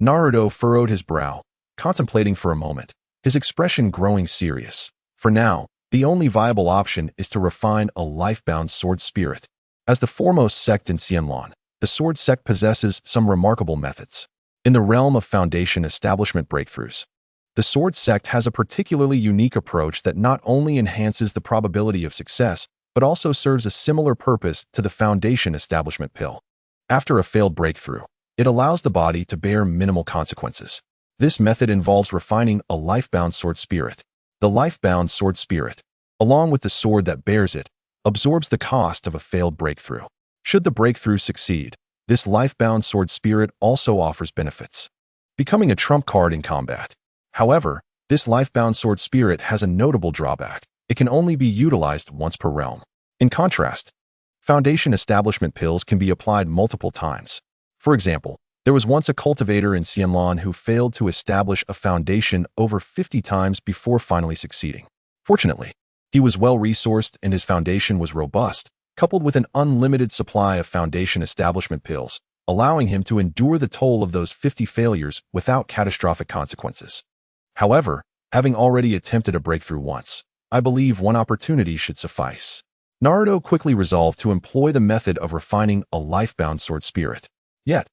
Naruto furrowed his brow, contemplating for a moment, his expression growing serious. For now, the only viable option is to refine a life-bound sword spirit. As the foremost sect in Xianlan, the sword sect possesses some remarkable methods. In the realm of foundation establishment breakthroughs, the sword sect has a particularly unique approach that not only enhances the probability of success, but also serves a similar purpose to the foundation establishment pill. After a failed breakthrough, it allows the body to bear minimal consequences. This method involves refining a life-bound sword spirit. The life-bound sword spirit, along with the sword that bears it, absorbs the cost of a failed breakthrough. Should the breakthrough succeed, this life-bound sword spirit also offers benefits, becoming a trump card in combat. However, this life-bound sword spirit has a notable drawback. It can only be utilized once per realm. In contrast, foundation establishment pills can be applied multiple times. For example, there was once a cultivator in Xianlan who failed to establish a foundation over 50 times before finally succeeding. Fortunately, he was well-resourced and his foundation was robust, coupled with an unlimited supply of foundation establishment pills, allowing him to endure the toll of those 50 failures without catastrophic consequences. However, having already attempted a breakthrough once, I believe one opportunity should suffice. Naruto quickly resolved to employ the method of refining a life-bound sword spirit. Yet,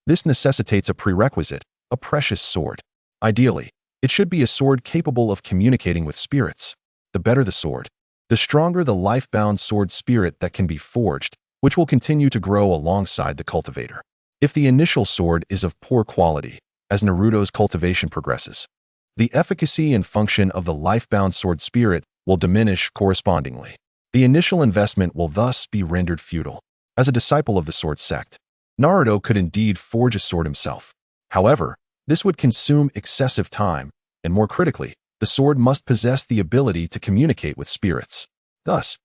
this necessitates a prerequisite, a precious sword. Ideally, it should be a sword capable of communicating with spirits. The better the sword, the stronger the life-bound sword spirit that can be forged, which will continue to grow alongside the cultivator. If the initial sword is of poor quality, as Naruto's cultivation progresses, the efficacy and function of the life-bound sword spirit will diminish correspondingly. The initial investment will thus be rendered futile. As a disciple of the sword sect, Naruto could indeed forge a sword himself. However, this would consume excessive time, and more critically, the sword must possess the ability to communicate with spirits. Thus,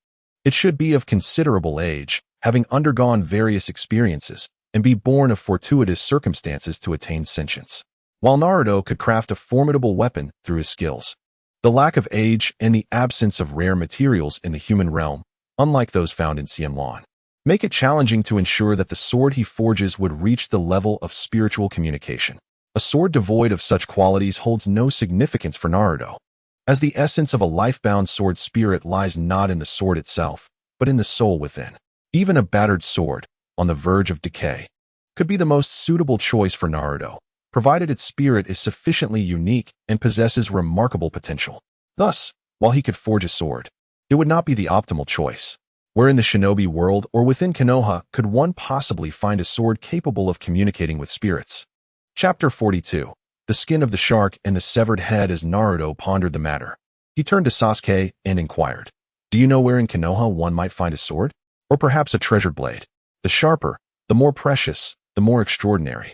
it should be of considerable age, having undergone various experiences, and be born of fortuitous circumstances to attain sentience. While Naruto could craft a formidable weapon through his skills, the lack of age and the absence of rare materials in the human realm, unlike those found in Xianlan, make it challenging to ensure that the sword he forges would reach the level of spiritual communication. A sword devoid of such qualities holds no significance for Naruto, as the essence of a life-bound sword spirit lies not in the sword itself, but in the soul within. Even a battered sword, on the verge of decay, could be the most suitable choice for Naruto, provided its spirit is sufficiently unique and possesses remarkable potential. Thus, while he could forge a sword, it would not be the optimal choice. Where in the shinobi world or within Konoha could one possibly find a sword capable of communicating with spirits? Chapter 42. The Skin of the Shark and the Severed Head. As Naruto pondered the matter, he turned to Sasuke and inquired, "Do you know where in Konoha one might find a sword? Or perhaps a treasured blade? The sharper, the more precious, the more extraordinary,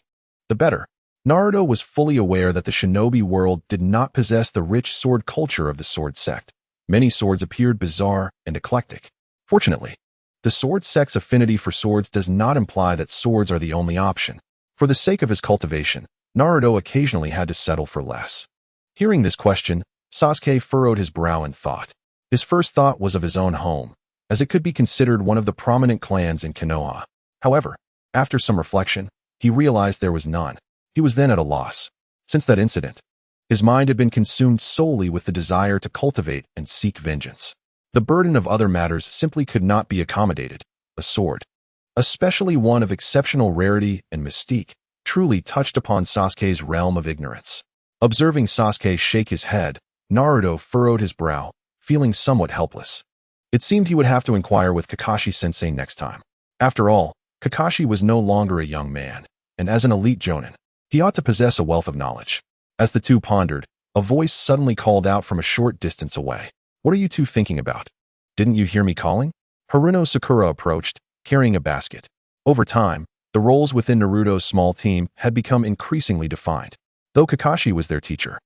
the better." Naruto was fully aware that the shinobi world did not possess the rich sword culture of the sword sect. Many swords appeared bizarre and eclectic. Fortunately, the sword sect's affinity for swords does not imply that swords are the only option. For the sake of his cultivation, Naruto occasionally had to settle for less. Hearing this question, Sasuke furrowed his brow in thought. His first thought was of his own home, as it could be considered one of the prominent clans in Konoha. However, after some reflection, he realized there was none. He was then at a loss. Since that incident, his mind had been consumed solely with the desire to cultivate and seek vengeance. The burden of other matters simply could not be accommodated. A sword, especially one of exceptional rarity and mystique, truly touched upon Sasuke's realm of ignorance. Observing Sasuke shake his head, Naruto furrowed his brow, feeling somewhat helpless. It seemed he would have to inquire with Kakashi-sensei next time. After all, Kakashi was no longer a young man, and as an elite jonin, he ought to possess a wealth of knowledge. As the two pondered, a voice suddenly called out from a short distance away. "What are you two thinking about?" Didn't you hear me calling? Haruno Sakura approached, carrying a basket. Over time, the roles within Naruto's small team had become increasingly defined. Though Kakashi was their teacher,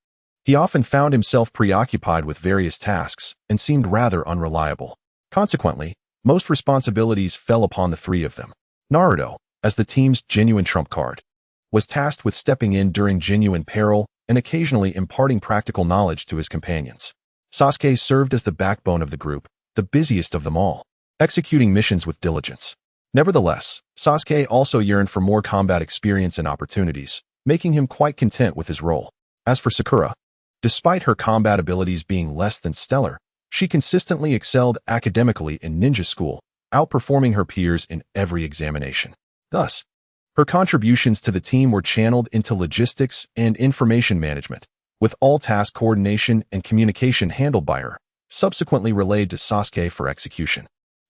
he often found himself preoccupied with various tasks and seemed rather unreliable. Consequently, most responsibilities fell upon the three of them. Naruto, as the team's genuine trump card, was tasked with stepping in during genuine peril and occasionally imparting practical knowledge to his companions. Sasuke served as the backbone of the group, the busiest of them all, executing missions with diligence. Nevertheless, Sasuke also yearned for more combat experience and opportunities, making him quite content with his role. As for Sakura, despite her combat abilities being less than stellar, she consistently excelled academically in ninja school, outperforming her peers in every examination. Thus, her contributions to the team were channeled into logistics and information management, with all task coordination and communication handled by her, subsequently relayed to Sasuke for execution.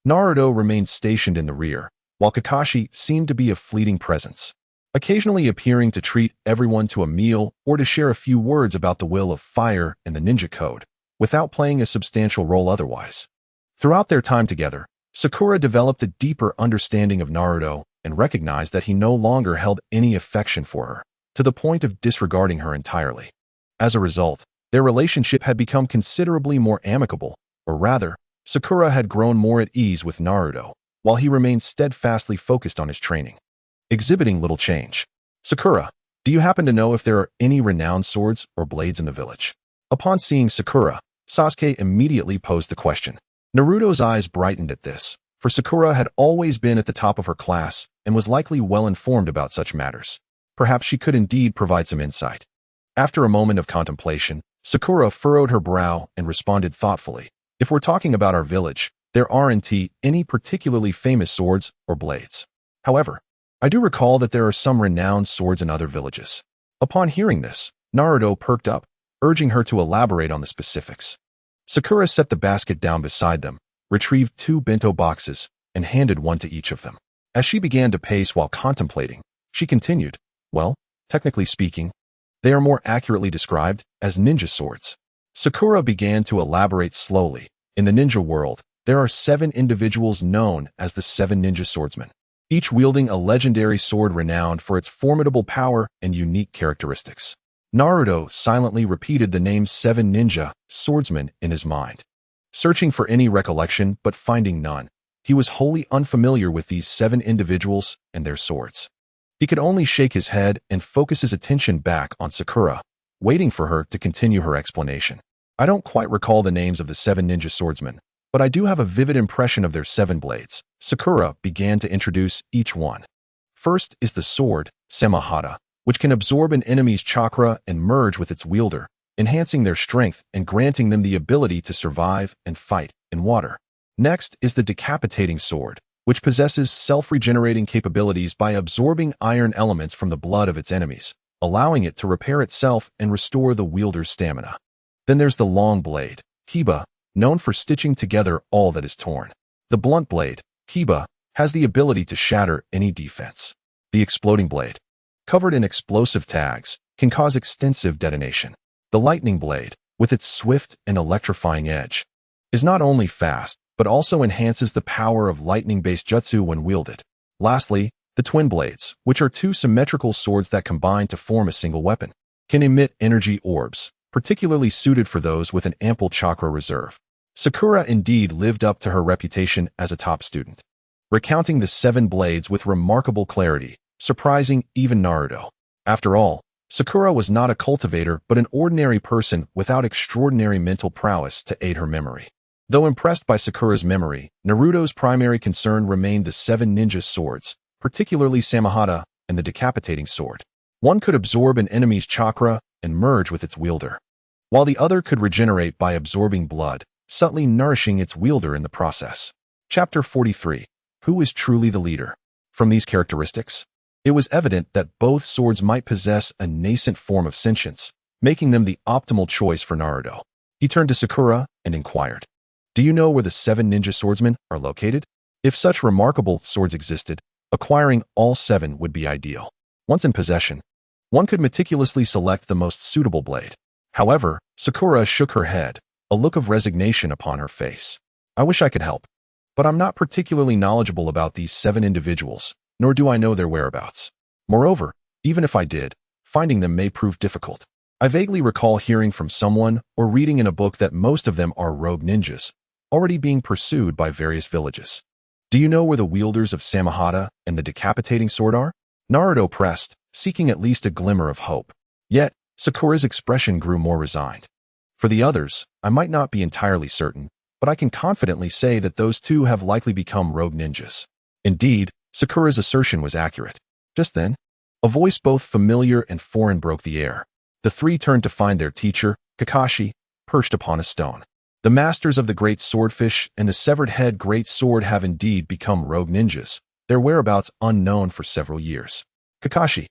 Naruto remained stationed in the rear, while Kakashi seemed to be a fleeting presence, occasionally appearing to treat everyone to a meal or to share a few words about the will of fire and the ninja code, without playing a substantial role otherwise. Throughout their time together, Sakura developed a deeper understanding of Naruto and recognized that he no longer held any affection for her, to the point of disregarding her entirely. As a result, their relationship had become considerably more amicable, or rather, Sakura had grown more at ease with Naruto, while he remained steadfastly focused on his training. Exhibiting little change. Sakura, do you happen to know if there are any renowned swords or blades in the village? Upon seeing Sakura, Sasuke immediately posed the question. Naruto's eyes brightened at this, for Sakura had always been at the top of her class and was likely well informed about such matters. Perhaps she could indeed provide some insight. After a moment of contemplation, Sakura furrowed her brow and responded thoughtfully. If we're talking about our village, there aren't any particularly famous swords or blades. However, I do recall that there are some renowned swords in other villages. Upon hearing this, Naruto perked up, urging her to elaborate on the specifics. Sakura set the basket down beside them, retrieved 2 bento boxes, and handed one to each of them. As she began to pace while contemplating, she continued, well, technically speaking, they are more accurately described as ninja swords. Sakura began to elaborate slowly. In the ninja world, there are 7 individuals known as the 7 ninja swordsmen, each wielding a legendary sword renowned for its formidable power and unique characteristics. Naruto silently repeated the name 7 ninja swordsmen in his mind. Searching for any recollection but finding none, he was wholly unfamiliar with these 7 individuals and their swords. He could only shake his head and focus his attention back on Sakura, waiting for her to continue her explanation. I don't quite recall the names of the 7 ninja swordsmen, but I do have a vivid impression of their 7 blades. Sakura began to introduce each one. First is the sword, Samahata, which can absorb an enemy's chakra and merge with its wielder, enhancing their strength and granting them the ability to survive and fight in water. Next is the decapitating sword, which possesses self-regenerating capabilities by absorbing iron elements from the blood of its enemies, allowing it to repair itself and restore the wielder's stamina. Then there's the long blade, Kiba, known for stitching together all that is torn. The blunt blade, Kiba, has the ability to shatter any defense. The exploding blade, covered in explosive tags, can cause extensive detonation. The lightning blade, with its swift and electrifying edge, is not only fast, but also enhances the power of lightning-based jutsu when wielded. Lastly, the twin blades, which are 2 symmetrical swords that combine to form a single weapon, can emit energy orbs, particularly suited for those with an ample chakra reserve. Sakura indeed lived up to her reputation as a top student, recounting the 7 blades with remarkable clarity, surprising even Naruto. After all, Sakura was not a cultivator but an ordinary person without extraordinary mental prowess to aid her memory. Though impressed by Sakura's memory, Naruto's primary concern remained the 7 ninja swords, particularly Samahata and the decapitating sword. One could absorb an enemy's chakra and merge with its wielder, while the other could regenerate by absorbing blood, subtly nourishing its wielder in the process. Chapter 43. Who is truly the leader? From these characteristics, it was evident that both swords might possess a nascent form of sentience, making them the optimal choice for Naruto. He turned to Sakura and inquired, do you know where the 7 ninja swordsmen are located? If such remarkable swords existed, acquiring all 7 would be ideal. Once in possession, one could meticulously select the most suitable blade. However, Sakura shook her head, a look of resignation upon her face. I wish I could help, but I'm not particularly knowledgeable about these 7 individuals, nor do I know their whereabouts. Moreover, even if I did, finding them may prove difficult. I vaguely recall hearing from someone or reading in a book that most of them are rogue ninjas, already being pursued by various villages. Do you know where the wielders of Samahata and the decapitating sword are? Naruto pressed, seeking at least a glimmer of hope. Yet, Sakura's expression grew more resigned. For the others, I might not be entirely certain, but I can confidently say that those 2 have likely become rogue ninjas. Indeed, Sakura's assertion was accurate. Just then, a voice both familiar and foreign broke the air. The 3 turned to find their teacher, Kakashi, perched upon a stone. The masters of the Great Swordfish and the Severed Head Great Sword have indeed become rogue ninjas, their whereabouts unknown for several years. Kakashi,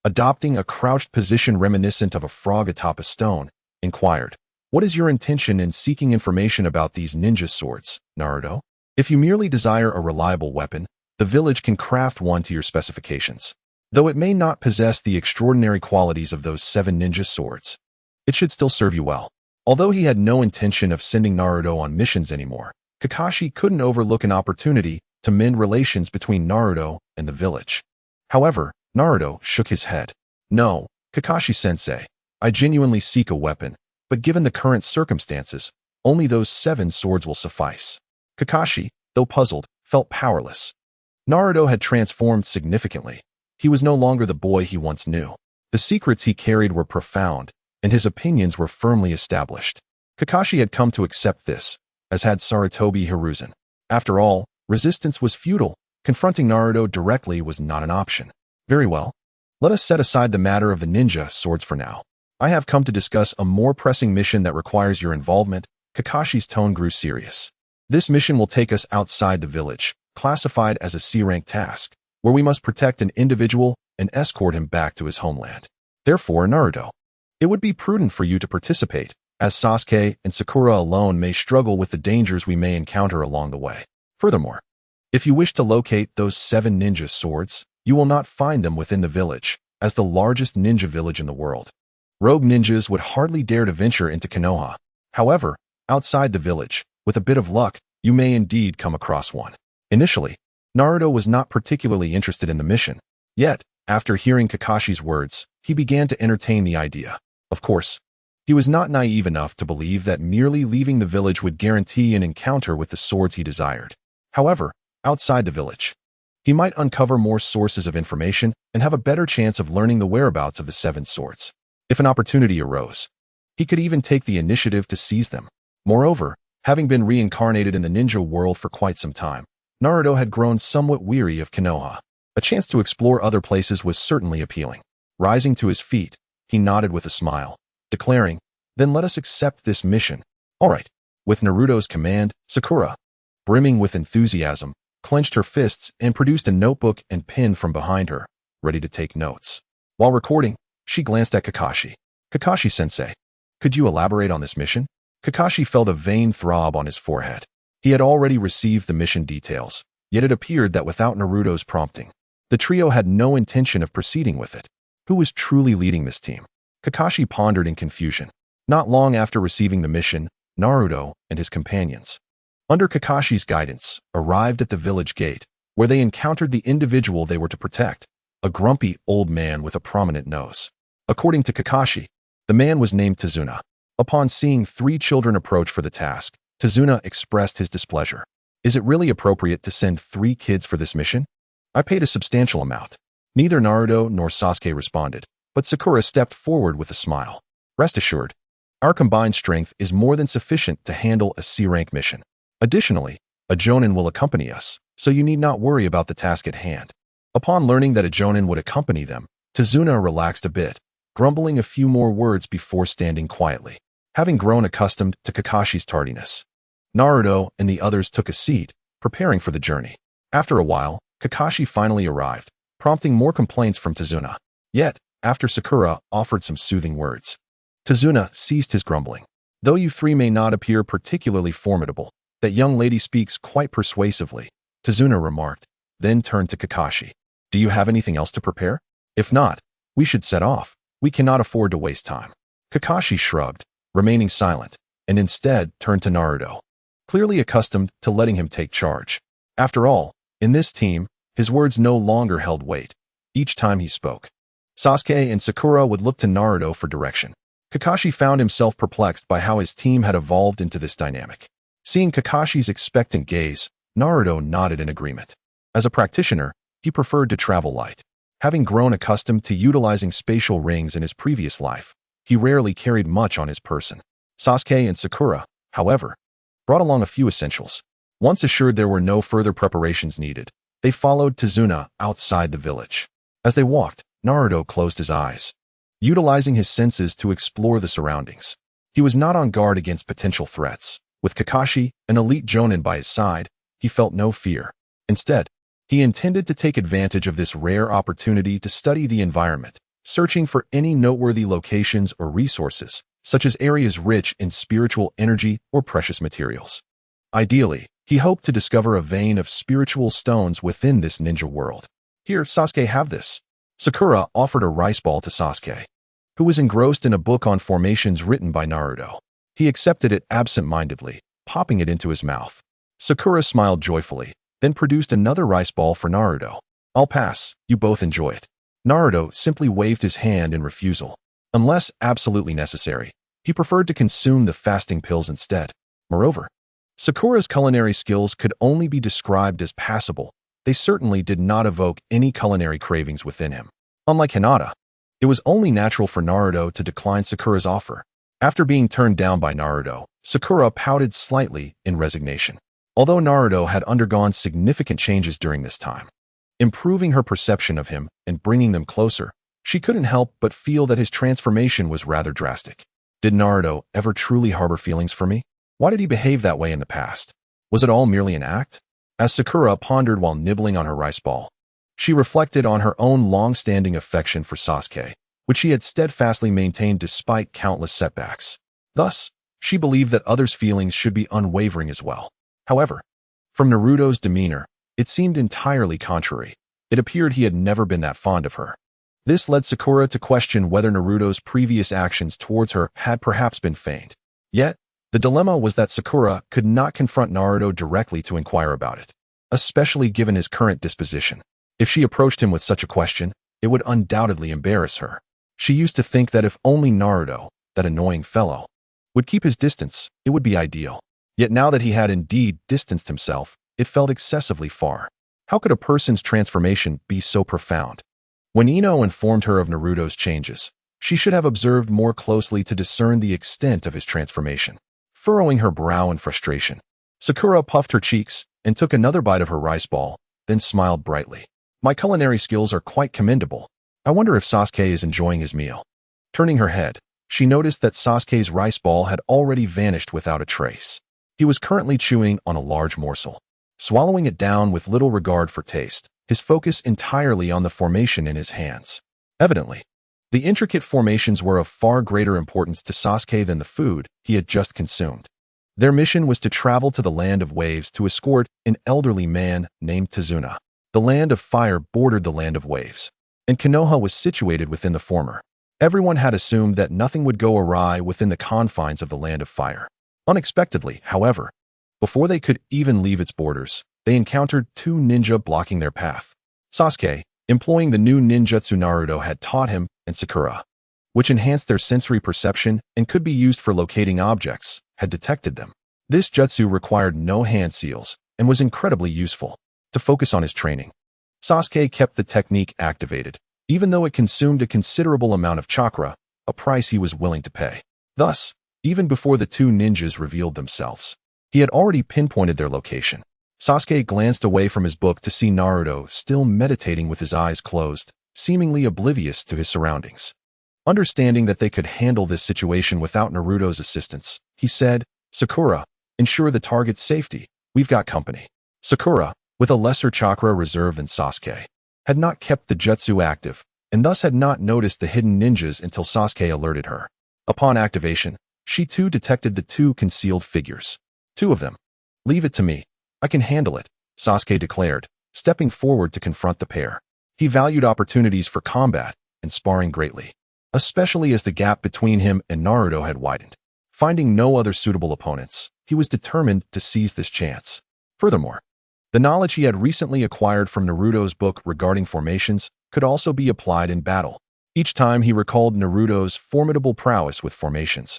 adopting a crouched position reminiscent of a frog atop a stone, inquired, "What is your intention in seeking information about these ninja swords, Naruto? If you merely desire a reliable weapon, the village can craft one to your specifications. Though it may not possess the extraordinary qualities of those 7 ninja swords, it should still serve you well." Although he had no intention of sending Naruto on missions anymore, Kakashi couldn't overlook an opportunity to mend relations between Naruto and the village. However, Naruto shook his head. "No, Kakashi-sensei, I genuinely seek a weapon, but given the current circumstances, only those 7 swords will suffice." Kakashi, though puzzled, felt powerless. Naruto had transformed significantly. He was no longer the boy he once knew. The secrets he carried were profound, and his opinions were firmly established. Kakashi had come to accept this, as had Sarutobi Hiruzen. After all, resistance was futile. Confronting Naruto directly was not an option. "Very well. Let us set aside the matter of the ninja swords for now. I have come to discuss a more pressing mission that requires your involvement." Kakashi's tone grew serious. "This mission will take us outside the village, classified as a C-rank task, where we must protect an individual and escort him back to his homeland. Therefore, Naruto, it would be prudent for you to participate, as Sasuke and Sakura alone may struggle with the dangers we may encounter along the way. Furthermore, if you wish to locate those 7 ninja swords, you will not find them within the village, as the largest ninja village in the world. Rogue ninjas would hardly dare to venture into Konoha. However, outside the village, with a bit of luck, you may indeed come across one." Initially, Naruto was not particularly interested in the mission. Yet, after hearing Kakashi's words, he began to entertain the idea. Of course, he was not naive enough to believe that merely leaving the village would guarantee an encounter with the swords he desired. However, outside the village, he might uncover more sources of information and have a better chance of learning the whereabouts of the 7 swords. If an opportunity arose, he could even take the initiative to seize them. Moreover, having been reincarnated in the ninja world for quite some time, Naruto had grown somewhat weary of Konoha. A chance to explore other places was certainly appealing. Rising to his feet, he nodded with a smile, declaring, "Then let us accept this mission." "All right." With Naruto's command, Sakura, brimming with enthusiasm, clenched her fists and produced a notebook and pen from behind her, ready to take notes. While recording, she glanced at Kakashi. "Kakashi-sensei, could you elaborate on this mission?" Kakashi felt a vain throb on his forehead. He had already received the mission details, yet it appeared that without Naruto's prompting, the trio had no intention of proceeding with it. Who was truly leading this team? Kakashi pondered in confusion. Not long after receiving the mission, Naruto and his companions, under Kakashi's guidance, arrived at the village gate, where they encountered the individual they were to protect, a grumpy old man with a prominent nose. According to Kakashi, the man was named Tazuna. Upon seeing 3 children approach for the task, Tazuna expressed his displeasure. "Is it really appropriate to send 3 kids for this mission? I paid a substantial amount." Neither Naruto nor Sasuke responded, but Sakura stepped forward with a smile. "Rest assured, our combined strength is more than sufficient to handle a C-rank mission. Additionally, a Jonin will accompany us, so you need not worry about the task at hand." Upon learning that a Jonin would accompany them, Tazuna relaxed a bit, grumbling a few more words before standing quietly. Having grown accustomed to Kakashi's tardiness, Naruto and the others took a seat, preparing for the journey. After a while, Kakashi finally arrived, prompting more complaints from Tazuna. Yet, after Sakura offered some soothing words, Tazuna ceased his grumbling. "Though you 3 may not appear particularly formidable, that young lady speaks quite persuasively," Tazuna remarked, then turned to Kakashi. "Do you have anything else to prepare? If not, we should set off. We cannot afford to waste time." Kakashi shrugged, remaining silent, and instead turned to Naruto. clearly accustomed to letting him take charge. After all, in this team, his words no longer held weight. Each time he spoke, Sasuke and Sakura would look to Naruto for direction. Kakashi found himself perplexed by how his team had evolved into this dynamic. Seeing Kakashi's expectant gaze, Naruto nodded in agreement. As a practitioner, he preferred to travel light. Having grown accustomed to utilizing spatial rings in his previous life, he rarely carried much on his person. Sasuke and Sakura, however, brought along a few essentials. Once assured there were no further preparations needed, they followed Tazuna outside the village. As they walked, Naruto closed his eyes, utilizing his senses to explore the surroundings. He was not on guard against potential threats. With Kakashi, an elite jonin by his side, he felt no fear. Instead, he intended to take advantage of this rare opportunity to study the environment, searching for any noteworthy locations or resources, such as areas rich in spiritual energy or precious materials. Ideally, he hoped to discover a vein of spiritual stones within this ninja world. Here, Sasuke, have this. Sakura offered a rice ball to Sasuke, who was engrossed in a book on formations written by Naruto. He accepted it absent-mindedly, popping it into his mouth. Sakura smiled joyfully, then produced another rice ball for Naruto. I'll pass, you both enjoy it. Naruto simply waved his hand in refusal. Unless absolutely necessary, he preferred to consume the fasting pills instead. Moreover, Sakura's culinary skills could only be described as passable. They certainly did not evoke any culinary cravings within him. Unlike Hinata, it was only natural for Naruto to decline Sakura's offer. After being turned down by Naruto, Sakura pouted slightly in resignation. Although Naruto had undergone significant changes during this time, improving her perception of him and bringing them closer, she couldn't help but feel that his transformation was rather drastic. Did Naruto ever truly harbor feelings for me? Why did he behave that way in the past? Was it all merely an act? As Sakura pondered while nibbling on her rice ball, she reflected on her own long-standing affection for Sasuke, which she had steadfastly maintained despite countless setbacks. Thus, she believed that others' feelings should be unwavering as well. However, from Naruto's demeanor, it seemed entirely contrary. It appeared he had never been that fond of her. This led Sakura to question whether Naruto's previous actions towards her had perhaps been feigned. Yet, the dilemma was that Sakura could not confront Naruto directly to inquire about it, especially given his current disposition. If she approached him with such a question, it would undoubtedly embarrass her. She used to think that if only Naruto, that annoying fellow, would keep his distance, it would be ideal. Yet now that he had indeed distanced himself, it felt excessively far. How could a person's transformation be so profound? When Ino informed her of Naruto's changes, she should have observed more closely to discern the extent of his transformation. Furrowing her brow in frustration, Sakura puffed her cheeks and took another bite of her rice ball, then smiled brightly. My culinary skills are quite commendable. I wonder if Sasuke is enjoying his meal. Turning her head, she noticed that Sasuke's rice ball had already vanished without a trace. He was currently chewing on a large morsel, swallowing it down with little regard for taste, his focus entirely on the formation in his hands. Evidently, the intricate formations were of far greater importance to Sasuke than the food he had just consumed. Their mission was to travel to the Land of Waves to escort an elderly man named Tazuna. The Land of Fire bordered the Land of Waves, and Konoha was situated within the former. Everyone had assumed that nothing would go awry within the confines of the Land of Fire. Unexpectedly, however, before they could even leave its borders, they encountered two ninja blocking their path. Sasuke, employing the new ninjutsu Naruto had taught him, and Sakura, which enhanced their sensory perception and could be used for locating objects, had detected them. This jutsu required no hand seals and was incredibly useful. To focus on his training, Sasuke kept the technique activated, even though it consumed a considerable amount of chakra, a price he was willing to pay. Thus, even before the two ninjas revealed themselves, he had already pinpointed their location. Sasuke glanced away from his book to see Naruto still meditating with his eyes closed, seemingly oblivious to his surroundings. Understanding that they could handle this situation without Naruto's assistance, he said, Sakura, ensure the target's safety. We've got company. Sakura, with a lesser chakra reserve than Sasuke, had not kept the jutsu active, and thus had not noticed the hidden ninjas until Sasuke alerted her. Upon activation, she too detected the two concealed figures. Two of them. Leave it to me. I can handle it, Sasuke declared, stepping forward to confront the pair. He valued opportunities for combat and sparring greatly, especially as the gap between him and Naruto had widened. Finding no other suitable opponents, he was determined to seize this chance. Furthermore, the knowledge he had recently acquired from Naruto's book regarding formations could also be applied in battle. Each time he recalled Naruto's formidable prowess with formations,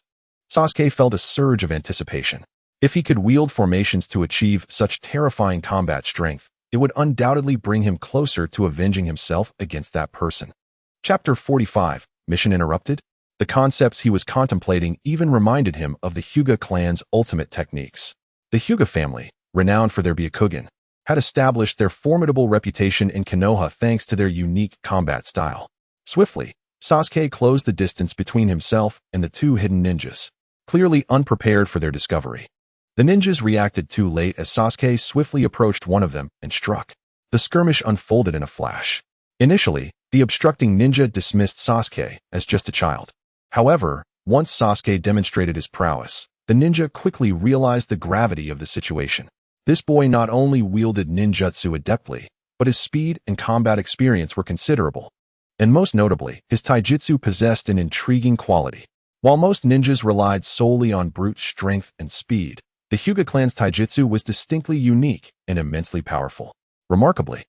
Sasuke felt a surge of anticipation. If he could wield formations to achieve such terrifying combat strength, it would undoubtedly bring him closer to avenging himself against that person. Chapter 45, Mission Interrupted? The concepts he was contemplating even reminded him of the Hyuga clan's ultimate techniques. The Hyuga family, renowned for their Byakugan, had established their formidable reputation in Konoha thanks to their unique combat style. Swiftly, Sasuke closed the distance between himself and the two hidden ninjas, clearly unprepared for their discovery. The ninjas reacted too late as Sasuke swiftly approached one of them and struck. The skirmish unfolded in a flash. Initially, the obstructing ninja dismissed Sasuke as just a child. However, once Sasuke demonstrated his prowess, the ninja quickly realized the gravity of the situation. This boy not only wielded ninjutsu adeptly, but his speed and combat experience were considerable. And most notably, his taijutsu possessed an intriguing quality. While most ninjas relied solely on brute strength and speed, the Hyuga clan's taijutsu was distinctly unique and immensely powerful. Remarkably,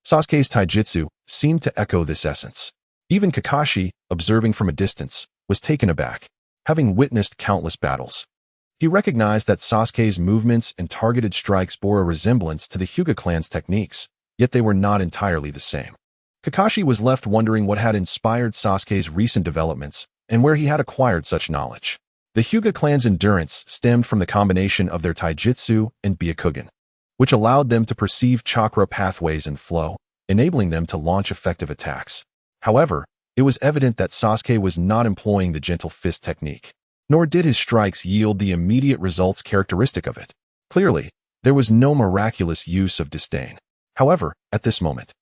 Sasuke's taijutsu seemed to echo this essence. Even Kakashi, observing from a distance, was taken aback, having witnessed countless battles. He recognized that Sasuke's movements and targeted strikes bore a resemblance to the Hyuga clan's techniques, yet they were not entirely the same. Kakashi was left wondering what had inspired Sasuke's recent developments and where he had acquired such knowledge. The Hyuga clan's endurance stemmed from the combination of their taijutsu and Byakugan, which allowed them to perceive chakra pathways and flow, enabling them to launch effective attacks. However, it was evident that Sasuke was not employing the gentle fist technique, nor did his strikes yield the immediate results characteristic of it. Clearly, there was no miraculous use of disdain. However, at this moment,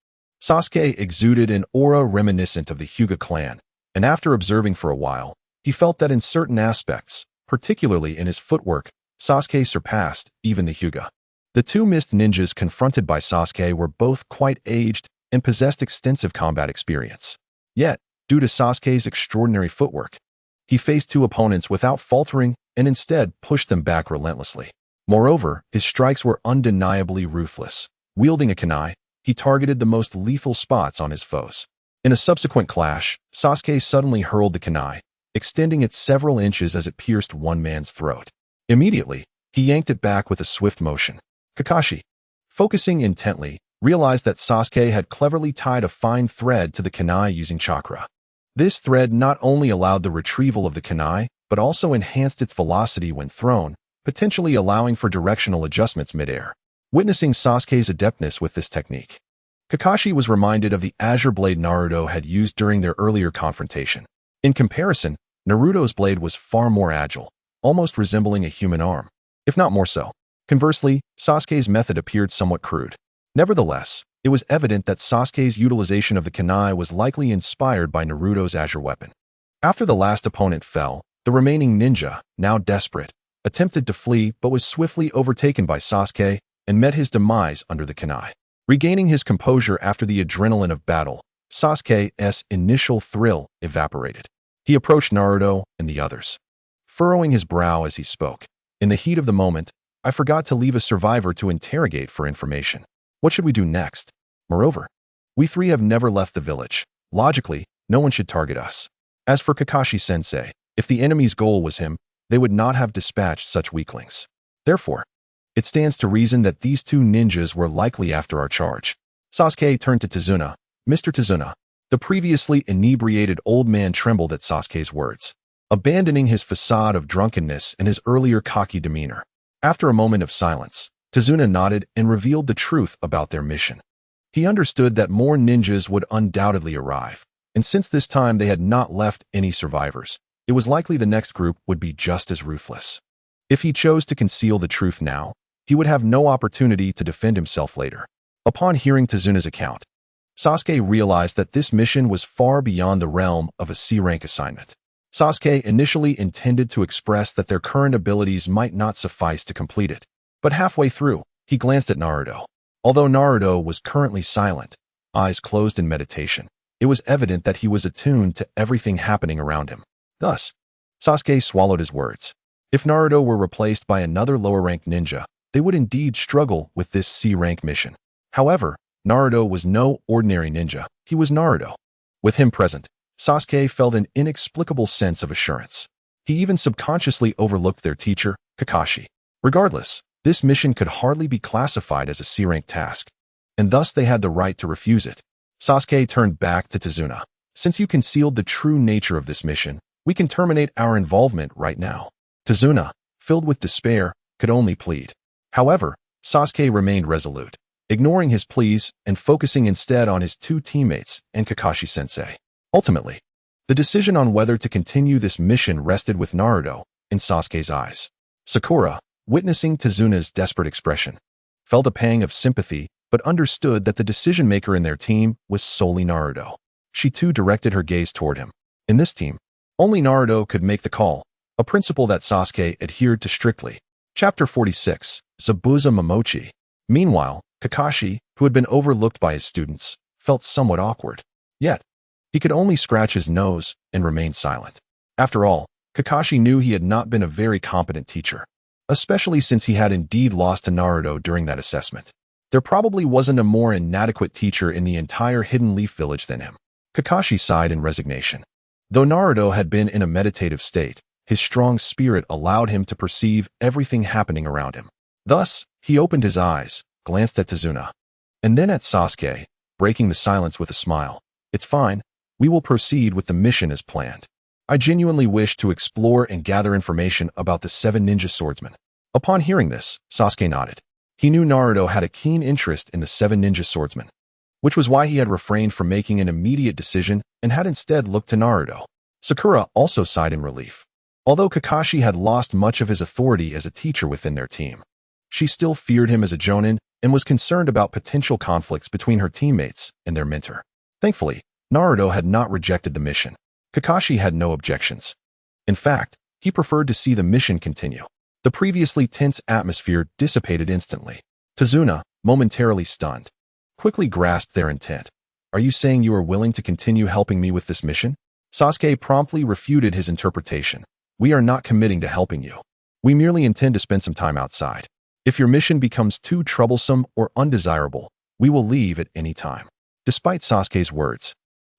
Sasuke exuded an aura reminiscent of the Hyuga clan, and after observing for a while, he felt that in certain aspects, particularly in his footwork, Sasuke surpassed even the Hyuga. The two mist ninjas confronted by Sasuke were both quite aged and possessed extensive combat experience. Yet, due to Sasuke's extraordinary footwork, he faced two opponents without faltering and instead pushed them back relentlessly. Moreover, his strikes were undeniably ruthless. Wielding a kunai, he targeted the most lethal spots on his foes. In a subsequent clash, Sasuke suddenly hurled the kunai, extending it several inches as it pierced one man's throat. Immediately, he yanked it back with a swift motion. Kakashi, focusing intently, realized that Sasuke had cleverly tied a fine thread to the kunai using chakra. This thread not only allowed the retrieval of the kunai, but also enhanced its velocity when thrown, potentially allowing for directional adjustments mid-air. Witnessing Sasuke's adeptness with this technique, Kakashi was reminded of the Azure Blade Naruto had used during their earlier confrontation. In comparison, Naruto's blade was far more agile, almost resembling a human arm, if not more so. Conversely, Sasuke's method appeared somewhat crude. Nevertheless, it was evident that Sasuke's utilization of the kunai was likely inspired by Naruto's Azure weapon. After the last opponent fell, the remaining ninja, now desperate, attempted to flee but was swiftly overtaken by Sasuke and met his demise under the kunai. Regaining his composure after the adrenaline of battle, Sasuke's initial thrill evaporated. He approached Naruto and the others, furrowing his brow as he spoke. In the heat of the moment, I forgot to leave a survivor to interrogate for information. What should we do next? Moreover, we three have never left the village. Logically, no one should target us. As for Kakashi-sensei, if the enemy's goal was him, they would not have dispatched such weaklings. Therefore, it stands to reason that these two ninjas were likely after our charge. Sasuke turned to Tazuna. Mr. Tazuna, the previously inebriated old man trembled at Sasuke's words, abandoning his facade of drunkenness and his earlier cocky demeanor. After a moment of silence, Tazuna nodded and revealed the truth about their mission. He understood that more ninjas would undoubtedly arrive, and since this time they had not left any survivors, it was likely the next group would be just as ruthless. If he chose to conceal the truth now, he would have no opportunity to defend himself later. Upon hearing Tazuna's account, Sasuke realized that this mission was far beyond the realm of a C-rank assignment. Sasuke initially intended to express that their current abilities might not suffice to complete it, but halfway through, he glanced at Naruto. Although Naruto was currently silent, eyes closed in meditation, it was evident that he was attuned to everything happening around him. Thus, Sasuke swallowed his words. If Naruto were replaced by another lower-ranked ninja, they would indeed struggle with this C-rank mission. However, Naruto was no ordinary ninja. He was Naruto. With him present, Sasuke felt an inexplicable sense of assurance. He even subconsciously overlooked their teacher, Kakashi. Regardless, this mission could hardly be classified as a C-rank task, and thus they had the right to refuse it. Sasuke turned back to Tazuna. Since you concealed the true nature of this mission, we can terminate our involvement right now. Tazuna, filled with despair, could only plead. However, Sasuke remained resolute, ignoring his pleas and focusing instead on his two teammates and Kakashi-sensei. Ultimately, the decision on whether to continue this mission rested with Naruto in Sasuke's eyes. Sakura, witnessing Tazuna's desperate expression, felt a pang of sympathy but understood that the decision-maker in their team was solely Naruto. She too directed her gaze toward him. In this team, only Naruto could make the call, a principle that Sasuke adhered to strictly. Chapter 46, Zabuza Momochi. Meanwhile, Kakashi, who had been overlooked by his students, felt somewhat awkward. Yet, he could only scratch his nose and remain silent. After all, Kakashi knew he had not been a very competent teacher, especially since he had indeed lost to Naruto during that assessment. There probably wasn't a more inadequate teacher in the entire Hidden Leaf Village than him. Kakashi sighed in resignation. Though Naruto had been in a meditative state, his strong spirit allowed him to perceive everything happening around him. Thus, he opened his eyes, glanced at Tazuna, and then at Sasuke, breaking the silence with a smile. It's fine. We will proceed with the mission as planned. I genuinely wish to explore and gather information about the 7 ninja swordsmen. Upon hearing this, Sasuke nodded. He knew Naruto had a keen interest in the 7 ninja swordsmen, which was why he had refrained from making an immediate decision and had instead looked to Naruto. Sakura also sighed in relief. Although Kakashi had lost much of his authority as a teacher within their team, she still feared him as a jonin and was concerned about potential conflicts between her teammates and their mentor. Thankfully, Naruto had not rejected the mission. Kakashi had no objections. In fact, he preferred to see the mission continue. The previously tense atmosphere dissipated instantly. Tazuna, momentarily stunned, quickly grasped their intent. Are you saying you are willing to continue helping me with this mission? Sasuke promptly refuted his interpretation. We are not committing to helping you. We merely intend to spend some time outside. If your mission becomes too troublesome or undesirable, we will leave at any time. Despite Sasuke's words,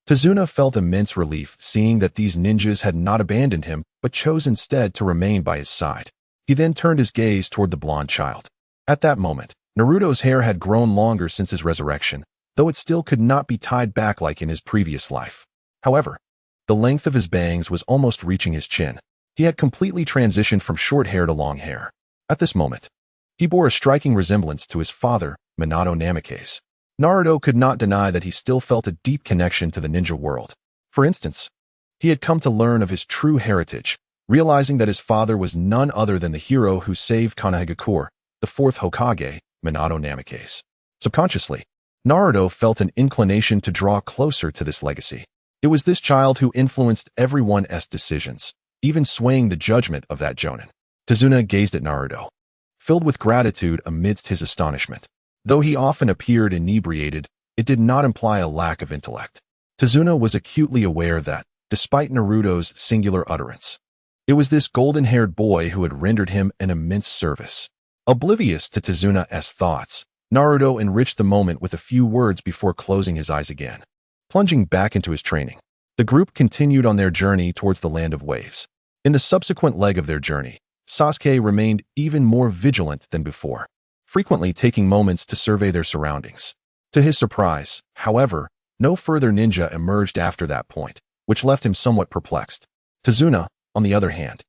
Tazuna felt immense relief seeing that these ninjas had not abandoned him but chose instead to remain by his side. He then turned his gaze toward the blonde child. At that moment, Naruto's hair had grown longer since his resurrection, though it still could not be tied back like in his previous life. However, the length of his bangs was almost reaching his chin. He had completely transitioned from short hair to long hair. At this moment, he bore a striking resemblance to his father, Minato Namikaze. Naruto could not deny that he still felt a deep connection to the ninja world. For instance, he had come to learn of his true heritage, realizing that his father was none other than the hero who saved Konoha, the 4th Hokage, Minato Namikaze. Subconsciously, Naruto felt an inclination to draw closer to this legacy. It was this child who influenced everyone's decisions, even swaying the judgment of that jonin. Tazuna gazed at Naruto, filled with gratitude amidst his astonishment. Though he often appeared inebriated, it did not imply a lack of intellect. Tazuna was acutely aware that, despite Naruto's singular utterance, it was this golden-haired boy who had rendered him an immense service. Oblivious to Tazuna's thoughts, Naruto enriched the moment with a few words before closing his eyes again. Plunging back into his training, the group continued on their journey towards the Land of Waves. In the subsequent leg of their journey, Sasuke remained even more vigilant than before, frequently taking moments to survey their surroundings. To his surprise, however, no further ninja emerged after that point, which left him somewhat perplexed. Tazuna, on the other hand,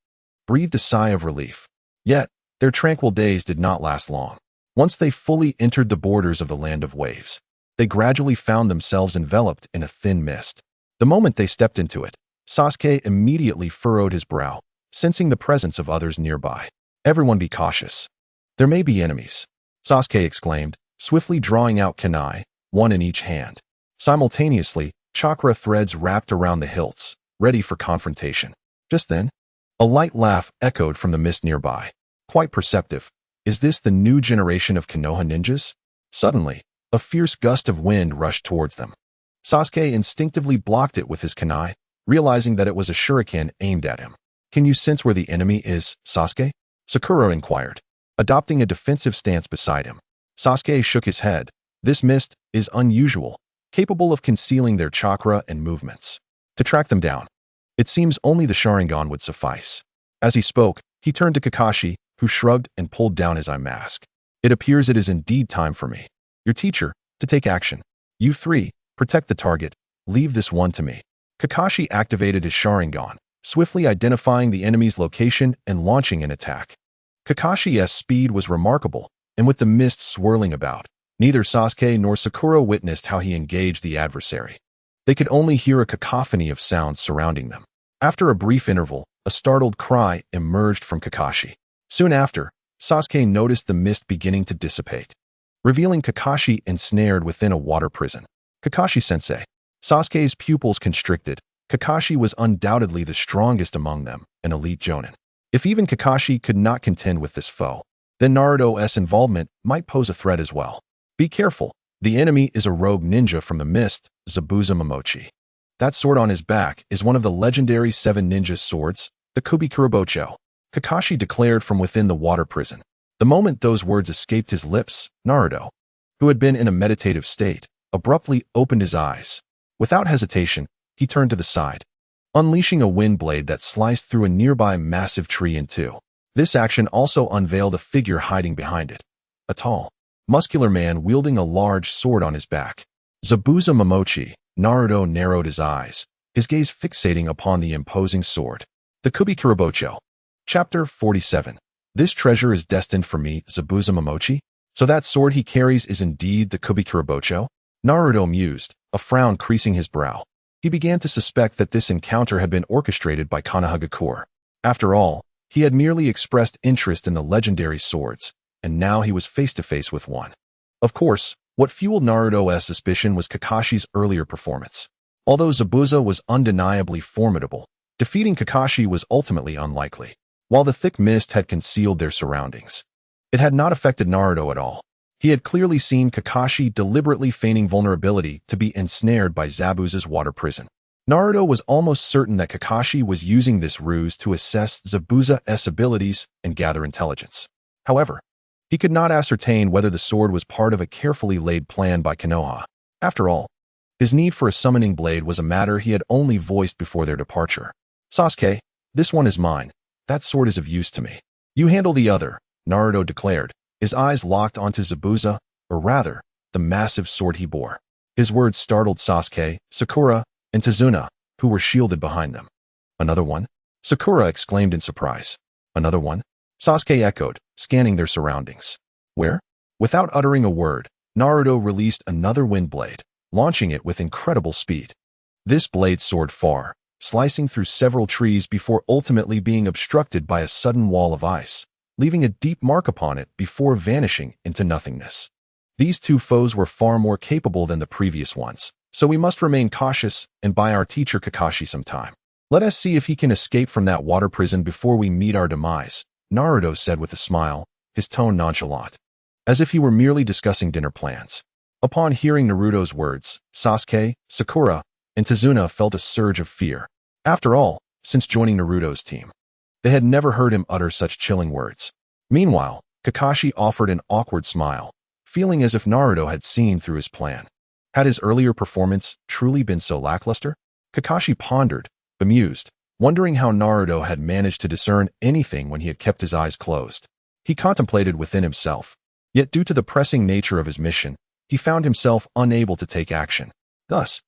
breathed a sigh of relief. Yet, their tranquil days did not last long. Once they fully entered the borders of the Land of Waves, they gradually found themselves enveloped in a thin mist. The moment they stepped into it, Sasuke immediately furrowed his brow, sensing the presence of others nearby. Everyone be cautious. There may be enemies, Sasuke exclaimed, swiftly drawing out kunai, one in each hand. Simultaneously, chakra threads wrapped around the hilts, ready for confrontation. Just then, a light laugh echoed from the mist nearby. Quite perceptive. Is this the new generation of Konoha ninjas? Suddenly, a fierce gust of wind rushed towards them. Sasuke instinctively blocked it with his kunai, realizing that it was a shuriken aimed at him. Can you sense where the enemy is, Sasuke? Sakura inquired, adopting a defensive stance beside him. Sasuke shook his head. This mist is unusual, capable of concealing their chakra and movements. To track them down, it seems only the Sharingan would suffice. As he spoke, he turned to Kakashi, who shrugged and pulled down his eye mask. It appears it is indeed time for me, your teacher, to take action. You three, protect the target. Leave this one to me. Kakashi activated his Sharingan, swiftly identifying the enemy's location and launching an attack. Kakashi's speed was remarkable, and with the mist swirling about, neither Sasuke nor Sakura witnessed how he engaged the adversary. They could only hear a cacophony of sounds surrounding them. After a brief interval, a startled cry emerged from Kakashi. Soon after, Sasuke noticed the mist beginning to dissipate, revealing Kakashi ensnared within a water prison. Kakashi-sensei. Sasuke's pupils constricted. Kakashi was undoubtedly the strongest among them, an elite jonin. If even Kakashi could not contend with this foe, then Naruto's involvement might pose a threat as well. Be careful. The enemy is a rogue ninja from the mist, Zabuza Momochi. That sword on his back is one of the legendary 7 ninja swords, the Kubikurabocho. Kakashi declared from within the water prison. The moment those words escaped his lips, Naruto, who had been in a meditative state, abruptly opened his eyes. Without hesitation, he turned to the side, unleashing a wind blade that sliced through a nearby massive tree in two. This action also unveiled a figure hiding behind it. A tall, muscular man wielding a large sword on his back. Zabuza Momochi. Naruto narrowed his eyes, his gaze fixating upon the imposing sword. The Kubikurabocho. Chapter 47. This treasure is destined for me, Zabuza Momochi? So that sword he carries is indeed the Kubikurabocho? Naruto mused, a frown creasing his brow. He began to suspect that this encounter had been orchestrated by Konoha. After all, he had merely expressed interest in the legendary swords, and now he was face to face with one. Of course, what fueled Naruto's suspicion was Kakashi's earlier performance. Although Zabuza was undeniably formidable, defeating Kakashi was ultimately unlikely. While the thick mist had concealed their surroundings, it had not affected Naruto at all. He had clearly seen Kakashi deliberately feigning vulnerability to be ensnared by Zabuza's water prison. Naruto was almost certain that Kakashi was using this ruse to assess Zabuza's abilities and gather intelligence. However, he could not ascertain whether the sword was part of a carefully laid plan by Konoha. After all, his need for a summoning blade was a matter he had only voiced before their departure. Sasuke, this one is mine. That sword is of use to me. You handle the other, Naruto declared, his eyes locked onto Zabuza, or rather, the massive sword he bore. His words startled Sasuke, Sakura, and Tazuna, who were shielded behind them. Another one? Sakura exclaimed in surprise. Another one? Sasuke echoed, scanning their surroundings. Where? Without uttering a word, Naruto released another wind blade, launching it with incredible speed. This blade soared far, slicing through several trees before ultimately being obstructed by a sudden wall of ice, leaving a deep mark upon it before vanishing into nothingness. These two foes were far more capable than the previous ones, so we must remain cautious and buy our teacher Kakashi some time. Let us see if he can escape from that water prison before we meet our demise, Naruto said with a smile, his tone nonchalant, as if he were merely discussing dinner plans. Upon hearing Naruto's words, Sasuke, Sakura, and Tazuna felt a surge of fear. After all, since joining Naruto's team, they had never heard him utter such chilling words. Meanwhile, Kakashi offered an awkward smile, feeling as if Naruto had seen through his plan. Had his earlier performance truly been so lackluster? Kakashi pondered, bemused, wondering how Naruto had managed to discern anything when he had kept his eyes closed. He contemplated within himself, yet due to the pressing nature of his mission, he found himself unable to take action. Thus,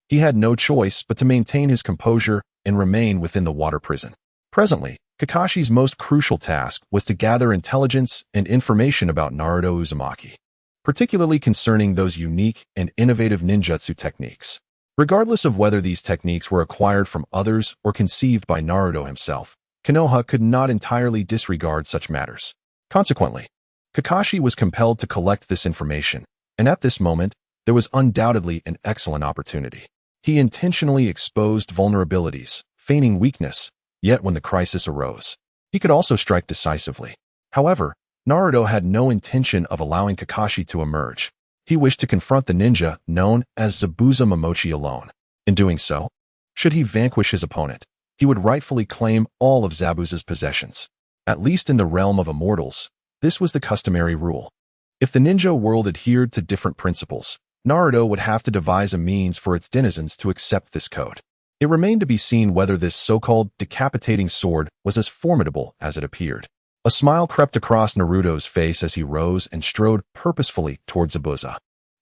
he had no choice but to maintain his composure and remain within the water prison. Presently, Kakashi's most crucial task was to gather intelligence and information about Naruto Uzumaki, particularly concerning those unique and innovative ninjutsu techniques. Regardless of whether these techniques were acquired from others or conceived by Naruto himself, Konoha could not entirely disregard such matters. Consequently, Kakashi was compelled to collect this information, and at this moment, there was undoubtedly an excellent opportunity. He intentionally exposed vulnerabilities, feigning weakness, yet when the crisis arose, he could also strike decisively. However, Naruto had no intention of allowing Kakashi to emerge. He wished to confront the ninja known as Zabuza Momochi alone. In doing so, should he vanquish his opponent, he would rightfully claim all of Zabuza's possessions. At least in the realm of immortals, this was the customary rule. If the ninja world adhered to different principles, Naruto would have to devise a means for its denizens to accept this code. It remained to be seen whether this so-called decapitating sword was as formidable as it appeared. A smile crept across Naruto's face as he rose and strode purposefully towards Zabuza.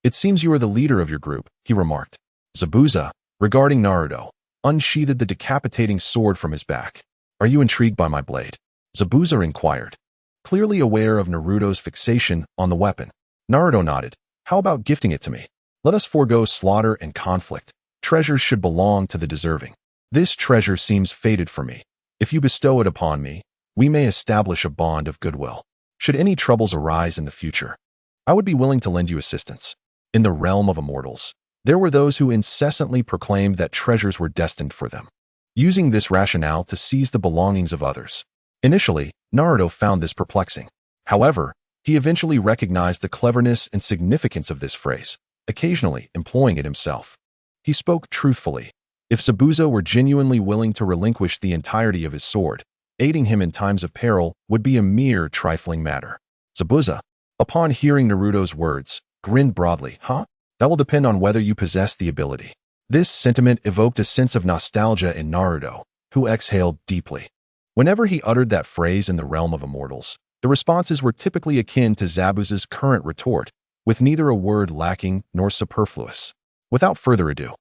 "It seems you are the leader of your group," he remarked. Zabuza, regarding Naruto, unsheathed the decapitating sword from his back. "Are you intrigued by my blade?" Zabuza inquired. Clearly aware of Naruto's fixation on the weapon, Naruto nodded. "How about gifting it to me? Let us forego slaughter and conflict. Treasures should belong to the deserving. This treasure seems fated for me. If you bestow it upon me, we may establish a bond of goodwill. Should any troubles arise in the future, I would be willing to lend you assistance." In the realm of immortals, there were those who incessantly proclaimed that treasures were destined for them, using this rationale to seize the belongings of others. Initially, Naruto found this perplexing. However, he eventually recognized the cleverness and significance of this phrase, occasionally employing it himself. He spoke truthfully. If Zabuza were genuinely willing to relinquish the entirety of his sword, aiding him in times of peril would be a mere trifling matter. Zabuza, upon hearing Naruto's words, grinned broadly. "Huh? That will depend on whether you possess the ability." This sentiment evoked a sense of nostalgia in Naruto, who exhaled deeply. Whenever he uttered that phrase in the realm of immortals, the responses were typically akin to Zabuza's current retort, with neither a word lacking nor superfluous. Without further ado,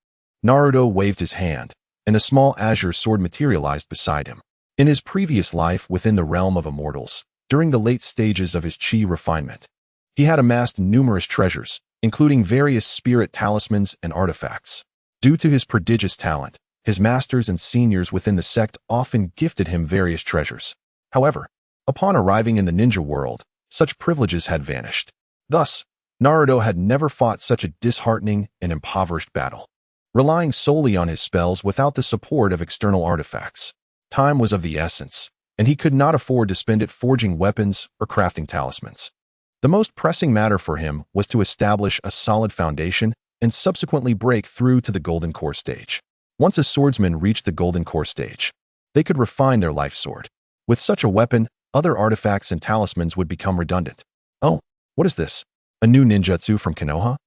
Naruto waved his hand, and a small azure sword materialized beside him. In his previous life within the realm of immortals, during the late stages of his chi refinement, he had amassed numerous treasures, including various spirit talismans and artifacts. Due to his prodigious talent, his masters and seniors within the sect often gifted him various treasures. However, upon arriving in the ninja world, such privileges had vanished. Thus, Naruto had never fought such a disheartening and impoverished battle, relying solely on his spells without the support of external artifacts. Time was of the essence, and he could not afford to spend it forging weapons or crafting talismans. The most pressing matter for him was to establish a solid foundation and subsequently break through to the Golden Core stage. Once a swordsman reached the Golden Core stage, they could refine their life sword. With such a weapon, other artifacts and talismans would become redundant. "Oh, what is this? A new ninjutsu from Konoha?"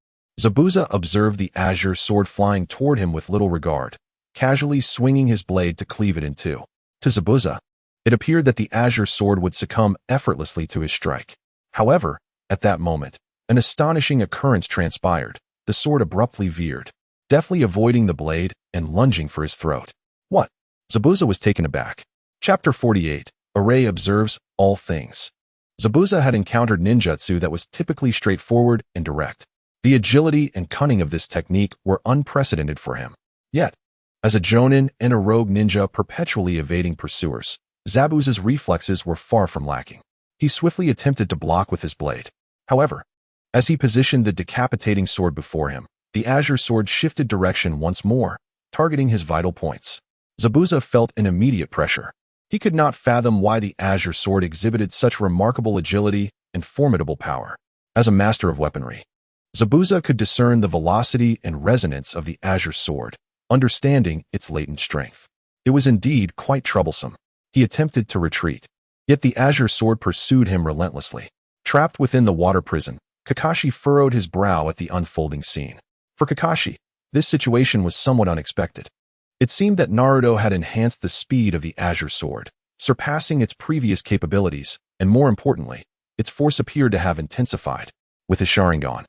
Zabuza observed the azure sword flying toward him with little regard, casually swinging his blade to cleave it in two. To Zabuza, it appeared that the azure sword would succumb effortlessly to his strike. However, at that moment, an astonishing occurrence transpired. The sword abruptly veered, deftly avoiding the blade and lunging for his throat. "What?" Zabuza was taken aback. Chapter 48, Array Observes All Things. Zabuza had encountered ninjutsu that was typically straightforward and direct. The agility and cunning of this technique were unprecedented for him. Yet, as a jonin and a rogue ninja perpetually evading pursuers, Zabuza's reflexes were far from lacking. He swiftly attempted to block with his blade. However, as he positioned the decapitating sword before him, the azure sword shifted direction once more, targeting his vital points. Zabuza felt an immediate pressure. He could not fathom why the azure sword exhibited such remarkable agility and formidable power. As a master of weaponry, Zabuza could discern the velocity and resonance of the azure sword, understanding its latent strength. It was indeed quite troublesome. He attempted to retreat, yet the azure sword pursued him relentlessly. Trapped within the water prison, Kakashi furrowed his brow at the unfolding scene. For Kakashi, this situation was somewhat unexpected. It seemed that Naruto had enhanced the speed of the azure sword, surpassing its previous capabilities, and more importantly, its force appeared to have intensified. With his Sharingan,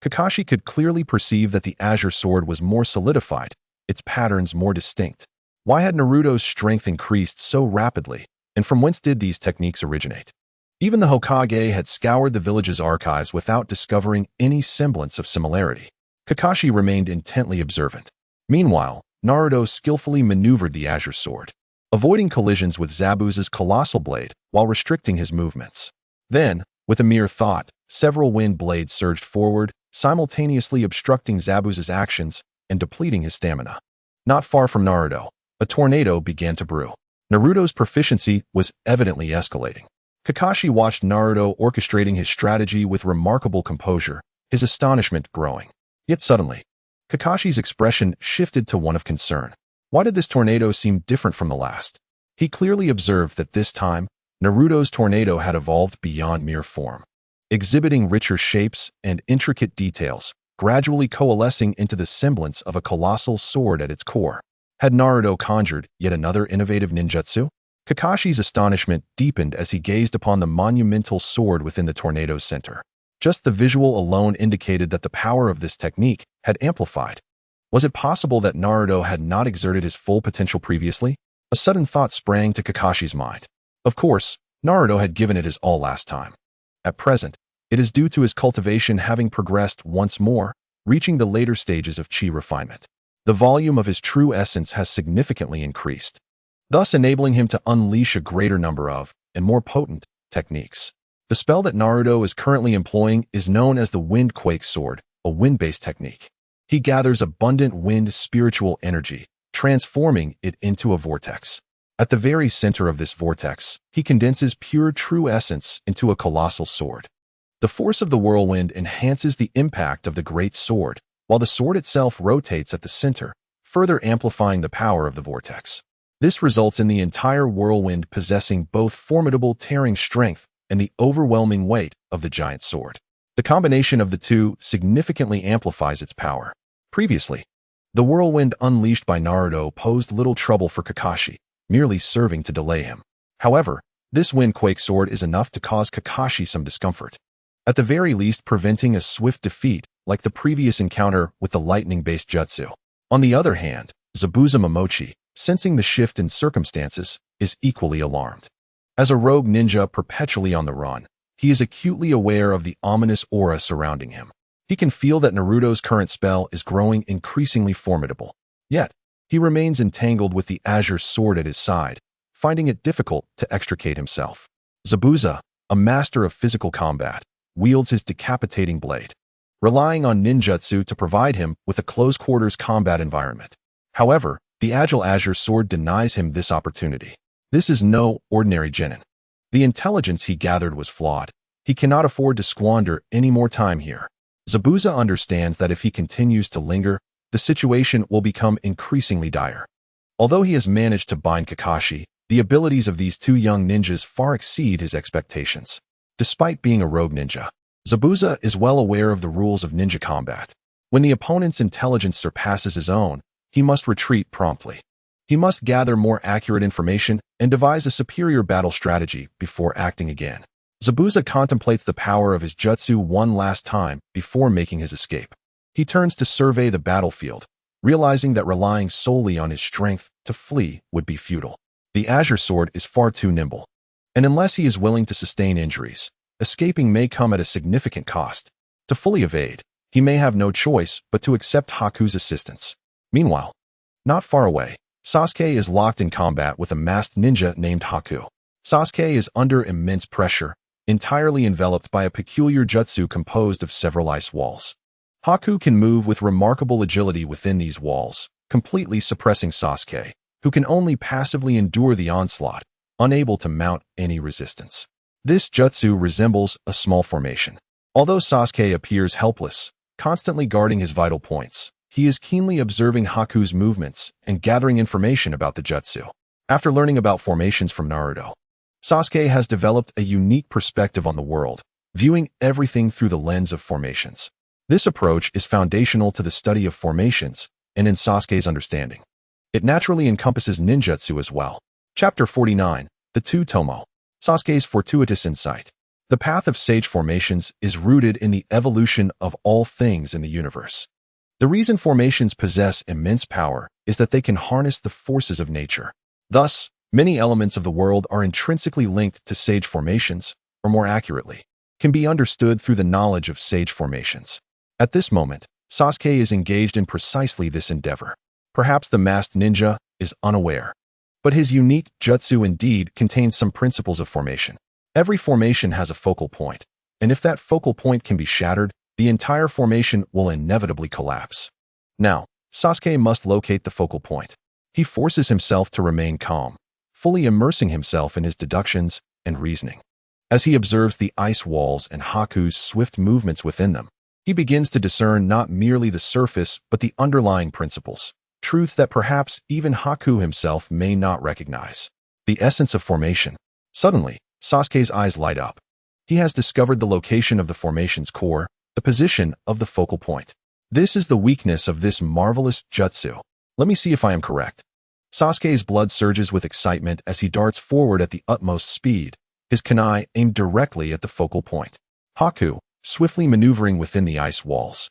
Kakashi could clearly perceive that the azure sword was more solidified, its patterns more distinct. Why had Naruto's strength increased so rapidly, and from whence did these techniques originate? Even the Hokage had scoured the village's archives without discovering any semblance of similarity. Kakashi remained intently observant. Meanwhile, Naruto skillfully maneuvered the azure sword, avoiding collisions with Zabuza's colossal blade while restricting his movements. Then, with a mere thought, several wind blades surged forward, simultaneously obstructing Zabuza's actions and depleting his stamina. Not far from Naruto, a tornado began to brew. Naruto's proficiency was evidently escalating. Kakashi watched Naruto orchestrating his strategy with remarkable composure, his astonishment growing. Yet suddenly, Kakashi's expression shifted to one of concern. Why did this tornado seem different from the last? He clearly observed that this time, Naruto's tornado had evolved beyond mere form, exhibiting richer shapes and intricate details, gradually coalescing into the semblance of a colossal sword at its core. Had Naruto conjured yet another innovative ninjutsu? Kakashi's astonishment deepened as he gazed upon the monumental sword within the tornado's center. Just the visual alone indicated that the power of this technique had amplified. Was it possible that Naruto had not exerted his full potential previously? A sudden thought sprang to Kakashi's mind. Of course, Naruto had given it his all last time. At present, it is due to his cultivation having progressed once more, reaching the later stages of chi refinement. The volume of his true essence has significantly increased, thus enabling him to unleash a greater number of, and more potent, techniques. The spell that Naruto is currently employing is known as the Wind Quake Sword, a wind-based technique. He gathers abundant wind spiritual energy, transforming it into a vortex. At the very center of this vortex, he condenses pure true essence into a colossal sword. The force of the whirlwind enhances the impact of the great sword, while the sword itself rotates at the center, further amplifying the power of the vortex. This results in the entire whirlwind possessing both formidable tearing strength and the overwhelming weight of the giant sword. The combination of the two significantly amplifies its power. Previously, the whirlwind unleashed by Naruto posed little trouble for Kakashi, merely serving to delay him. However, this Wind Quake Sword is enough to cause Kakashi some discomfort, at the very least preventing a swift defeat like the previous encounter with the lightning-based jutsu. On the other hand, Zabuza Momochi, sensing the shift in circumstances, is equally alarmed. As a rogue ninja perpetually on the run, he is acutely aware of the ominous aura surrounding him. He can feel that Naruto's current spell is growing increasingly formidable. Yet, he remains entangled with the azure sword at his side, finding it difficult to extricate himself. Zabuza, a master of physical combat, wields his decapitating blade, relying on ninjutsu to provide him with a close-quarters combat environment. However, the agile azure sword denies him this opportunity. This is no ordinary genin. The intelligence he gathered was flawed. He cannot afford to squander any more time here. Zabuza understands that if he continues to linger, the situation will become increasingly dire. Although he has managed to bind Kakashi, the abilities of these two young ninjas far exceed his expectations. Despite being a rogue ninja, Zabuza is well aware of the rules of ninja combat. When the opponent's intelligence surpasses his own, he must retreat promptly. He must gather more accurate information and devise a superior battle strategy before acting again. Zabuza contemplates the power of his jutsu one last time before making his escape. He turns to survey the battlefield, realizing that relying solely on his strength to flee would be futile. The azure sword is far too nimble, and unless he is willing to sustain injuries, escaping may come at a significant cost. To fully evade, he may have no choice but to accept Haku's assistance. Meanwhile, not far away, Sasuke is locked in combat with a masked ninja named Haku. Sasuke is under immense pressure, entirely enveloped by a peculiar jutsu composed of several ice walls. Haku can move with remarkable agility within these walls, completely suppressing Sasuke, who can only passively endure the onslaught, unable to mount any resistance. This jutsu resembles a small formation. Although Sasuke appears helpless, constantly guarding his vital points, he is keenly observing Haku's movements and gathering information about the jutsu. After learning about formations from Naruto, Sasuke has developed a unique perspective on the world, viewing everything through the lens of formations. This approach is foundational to the study of formations and in Sasuke's understanding. It naturally encompasses ninjutsu as well. Chapter 49, The Two Tomo. Sasuke's fortuitous insight. The path of sage formations is rooted in the evolution of all things in the universe. The reason formations possess immense power is that they can harness the forces of nature. Thus, many elements of the world are intrinsically linked to sage formations, or more accurately, can be understood through the knowledge of sage formations. At this moment, Sasuke is engaged in precisely this endeavor. Perhaps the masked ninja is unaware, but his unique jutsu indeed contains some principles of formation. Every formation has a focal point, and if that focal point can be shattered, the entire formation will inevitably collapse. Now, Sasuke must locate the focal point. He forces himself to remain calm, fully immersing himself in his deductions and reasoning. As he observes the ice walls and Haku's swift movements within them, he begins to discern not merely the surface but the underlying principles. truths that perhaps even Haku himself may not recognize. The essence of formation. Suddenly, Sasuke's eyes light up. He has discovered the location of the formation's core, the position of the focal point. This is the weakness of this marvelous jutsu. Let me see if I am correct. Sasuke's blood surges with excitement as he darts forward at the utmost speed, his kunai aimed directly at the focal point. Haku, swiftly maneuvering within the ice walls,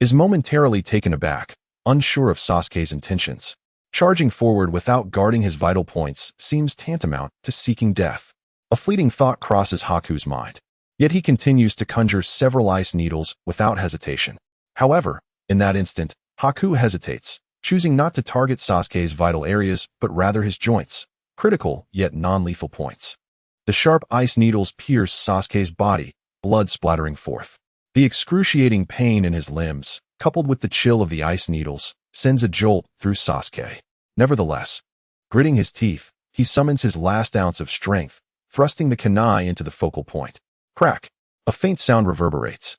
is momentarily taken aback, unsure of Sasuke's intentions. Charging forward without guarding his vital points seems tantamount to seeking death. A fleeting thought crosses Haku's mind. Yet he continues to conjure several ice needles without hesitation. However, in that instant, Haku hesitates, choosing not to target Sasuke's vital areas but rather his joints, critical yet non-lethal points. The sharp ice needles pierce Sasuke's body, blood splattering forth. The excruciating pain in his limbs, coupled with the chill of the ice needles, sends a jolt through Sasuke. Nevertheless, gritting his teeth, he summons his last ounce of strength, thrusting the kunai into the focal point. Crack! A faint sound reverberates.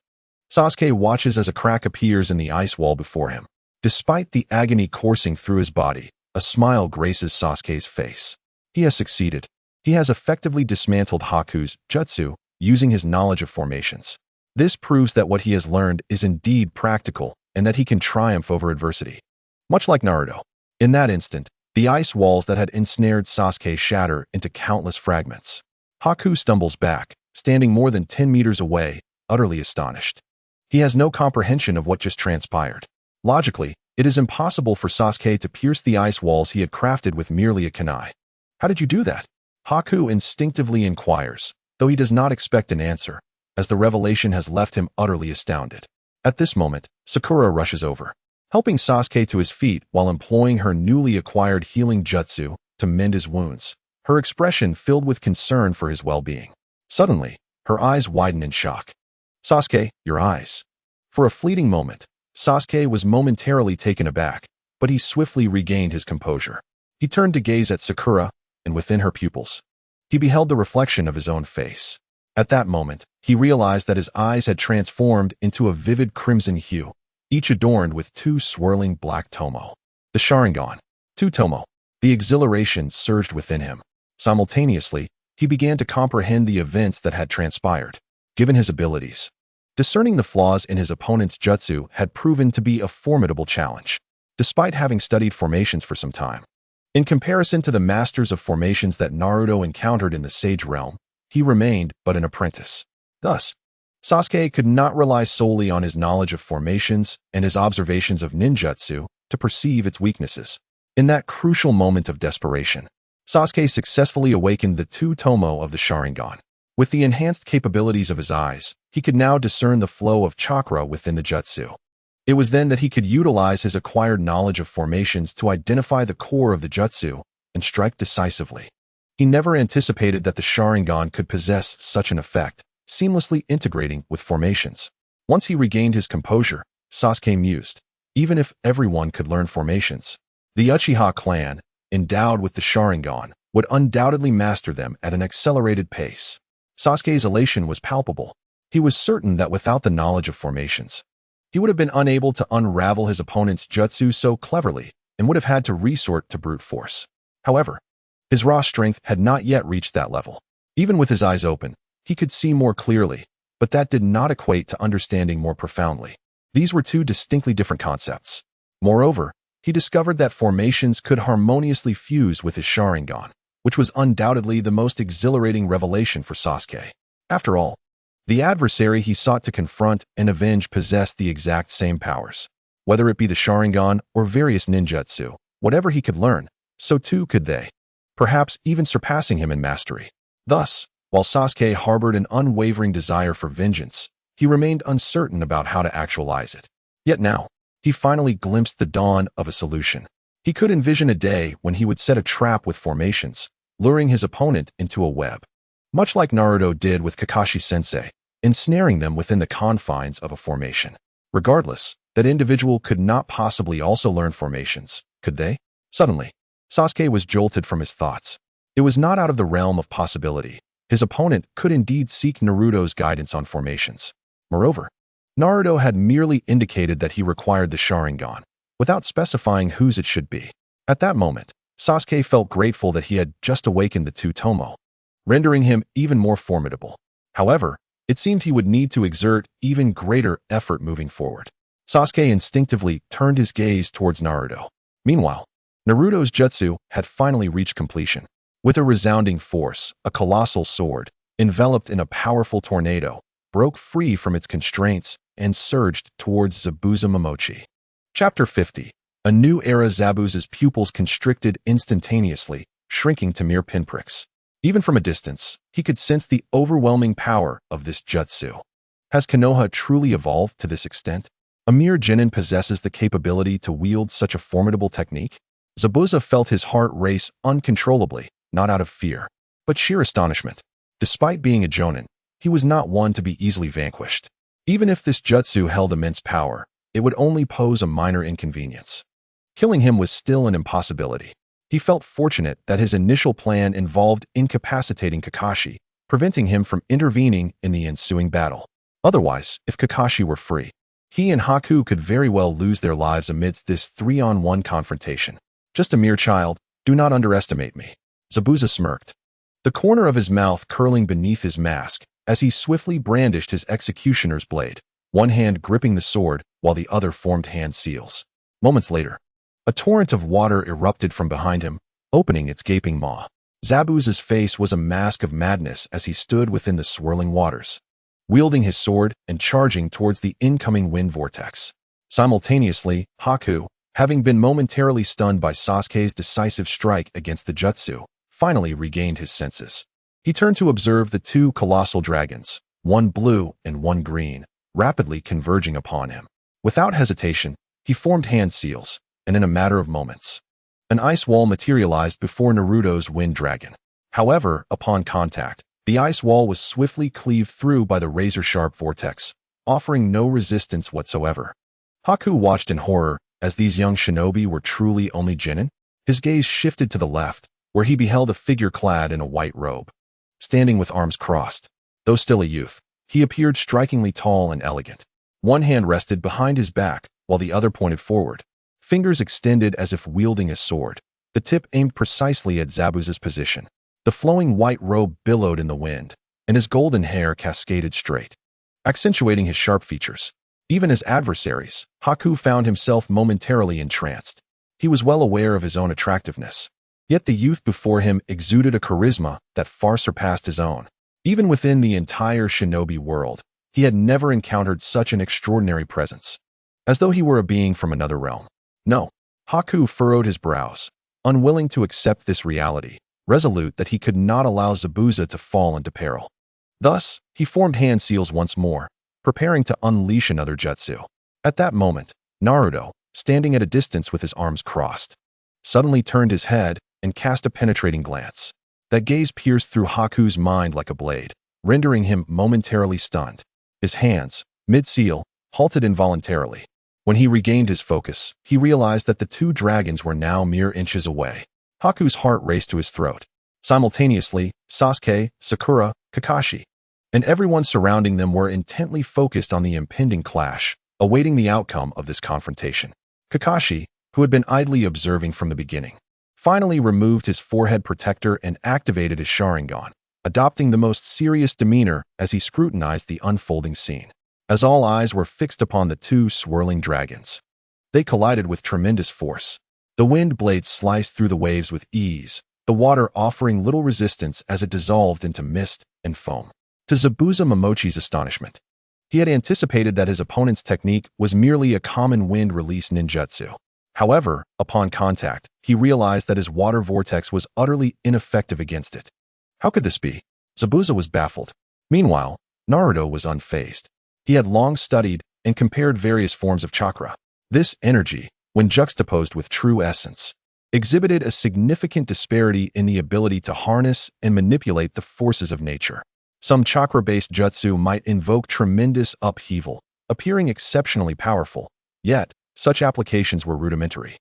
Sasuke watches as a crack appears in the ice wall before him. Despite the agony coursing through his body, a smile graces Sasuke's face. He has succeeded. He has effectively dismantled Haku's jutsu, using his knowledge of formations. This proves that what he has learned is indeed practical and that he can triumph over adversity. Much like Naruto. In that instant, the ice walls that had ensnared Sasuke shatter into countless fragments. Haku stumbles back, standing more than 10 meters away, utterly astonished. He has no comprehension of what just transpired. Logically, it is impossible for Sasuke to pierce the ice walls he had crafted with merely a kunai. How did you do that? Haku instinctively inquires, though he does not expect an answer, as the revelation has left him utterly astounded. At this moment, Sakura rushes over, helping Sasuke to his feet while employing her newly acquired healing jutsu to mend his wounds, her expression filled with concern for his well-being. Suddenly, her eyes widen in shock. Sasuke, your eyes. For a fleeting moment, Sasuke was momentarily taken aback, but he swiftly regained his composure. He turned to gaze at Sakura, and within her pupils, he beheld the reflection of his own face. At that moment, he realized that his eyes had transformed into a vivid crimson hue, each adorned with two swirling black tomo. The Sharingan. Two tomo. The exhilaration surged within him. Simultaneously, he began to comprehend the events that had transpired. Given his abilities, discerning the flaws in his opponent's jutsu had proven to be a formidable challenge, despite having studied formations for some time. In comparison to the masters of formations that Naruto encountered in the Sage Realm, he remained but an apprentice. Thus, Sasuke could not rely solely on his knowledge of formations and his observations of ninjutsu to perceive its weaknesses. In that crucial moment of desperation, Sasuke successfully awakened the two tomo of the Sharingan. With the enhanced capabilities of his eyes, he could now discern the flow of chakra within the jutsu. It was then that he could utilize his acquired knowledge of formations to identify the core of the jutsu and strike decisively. He never anticipated that the Sharingan could possess such an effect, seamlessly integrating with formations. Once he regained his composure, Sasuke mused, even if everyone could learn formations, the Uchiha clan, endowed with the Sharingan, would undoubtedly master them at an accelerated pace. Sasuke's elation was palpable. He was certain that without the knowledge of formations, he would have been unable to unravel his opponent's jutsu so cleverly and would have had to resort to brute force. However, his raw strength had not yet reached that level. Even with his eyes open, he could see more clearly, but that did not equate to understanding more profoundly. These were two distinctly different concepts. Moreover, he discovered that formations could harmoniously fuse with his Sharingan, which was undoubtedly the most exhilarating revelation for Sasuke. After all, the adversary he sought to confront and avenge possessed the exact same powers. Whether it be the Sharingan or various ninjutsu, whatever he could learn, so too could they, perhaps even surpassing him in mastery. Thus, while Sasuke harbored an unwavering desire for vengeance, he remained uncertain about how to actualize it. Yet now, he finally glimpsed the dawn of a solution. He could envision a day when he would set a trap with formations, luring his opponent into a web. Much like Naruto did with Kakashi-sensei, ensnaring them within the confines of a formation. Regardless, that individual could not possibly also learn formations, could they? Suddenly, Sasuke was jolted from his thoughts. It was not out of the realm of possibility. His opponent could indeed seek Naruto's guidance on formations. Moreover, Naruto had merely indicated that he required the Sharingan, without specifying whose it should be. At that moment, Sasuke felt grateful that he had just awakened the two Tomo, rendering him even more formidable. However, it seemed he would need to exert even greater effort moving forward. Sasuke instinctively turned his gaze towards Naruto. Meanwhile, Naruto's jutsu had finally reached completion. With a resounding force, a colossal sword, enveloped in a powerful tornado, broke free from its constraints and surged towards Zabuza Momochi. Chapter 50. A new era. Zabuza's pupils constricted instantaneously, shrinking to mere pinpricks. Even from a distance, he could sense the overwhelming power of this jutsu. Has Konoha truly evolved to this extent? A mere genin possesses the capability to wield such a formidable technique? Zabuza felt his heart race uncontrollably, not out of fear, but sheer astonishment. Despite being a jonin, he was not one to be easily vanquished. Even if this jutsu held immense power, it would only pose a minor inconvenience. Killing him was still an impossibility. He felt fortunate that his initial plan involved incapacitating Kakashi, preventing him from intervening in the ensuing battle. Otherwise, if Kakashi were free, he and Haku could very well lose their lives amidst this 3-on-1 confrontation. Just a mere child, do not underestimate me. Zabuza smirked, the corner of his mouth curling beneath his mask as he swiftly brandished his executioner's blade, one hand gripping the sword while the other formed hand seals. Moments later, a torrent of water erupted from behind him, opening its gaping maw. Zabuza's face was a mask of madness as he stood within the swirling waters, wielding his sword and charging towards the incoming wind vortex. Simultaneously, Haku, having been momentarily stunned by Sasuke's decisive strike against the jutsu, finally regained his senses. He turned to observe the two colossal dragons, one blue and one green, rapidly converging upon him. Without hesitation, he formed hand seals, and in a matter of moments, an ice wall materialized before Naruto's wind dragon. However, upon contact, the ice wall was swiftly cleaved through by the razor-sharp vortex, offering no resistance whatsoever. Haku watched in horror as these young shinobi were truly only genin. His gaze shifted to the left, where he beheld a figure clad in a white robe. Standing with arms crossed, though still a youth, he appeared strikingly tall and elegant. One hand rested behind his back, while the other pointed forward, fingers extended as if wielding a sword, the tip aimed precisely at Zabuza's position. The flowing white robe billowed in the wind, and his golden hair cascaded straight, accentuating his sharp features. Even as adversaries, Haku found himself momentarily entranced. He was well aware of his own attractiveness, yet the youth before him exuded a charisma that far surpassed his own. Even within the entire shinobi world, he had never encountered such an extraordinary presence, as though he were a being from another realm. No, Haku furrowed his brows, unwilling to accept this reality, resolute that he could not allow Zabuza to fall into peril. Thus, he formed hand seals once more, preparing to unleash another jutsu. At that moment, Naruto, standing at a distance with his arms crossed, suddenly turned his head and cast a penetrating glance. That gaze pierced through Haku's mind like a blade, rendering him momentarily stunned. His hands, mid-seal, halted involuntarily. When he regained his focus, he realized that the two dragons were now mere inches away. Haku's heart raced to his throat. Simultaneously, Sasuke, Sakura, Kakashi, and everyone surrounding them were intently focused on the impending clash, awaiting the outcome of this confrontation. Kakashi, who had been idly observing from the beginning, finally removed his forehead protector and activated his Sharingan, adopting the most serious demeanor as he scrutinized the unfolding scene. As all eyes were fixed upon the two swirling dragons, they collided with tremendous force. The wind blades sliced through the waves with ease, the water offering little resistance as it dissolved into mist and foam. To Zabuza Momochi's astonishment, he had anticipated that his opponent's technique was merely a common wind release ninjutsu. However, upon contact, he realized that his water vortex was utterly ineffective against it. How could this be? Zabuza was baffled. Meanwhile, Naruto was unfazed. He had long studied and compared various forms of chakra. This energy, when juxtaposed with true essence, exhibited a significant disparity in the ability to harness and manipulate the forces of nature. Some chakra-based jutsu might invoke tremendous upheaval, appearing exceptionally powerful, yet such applications were rudimentary,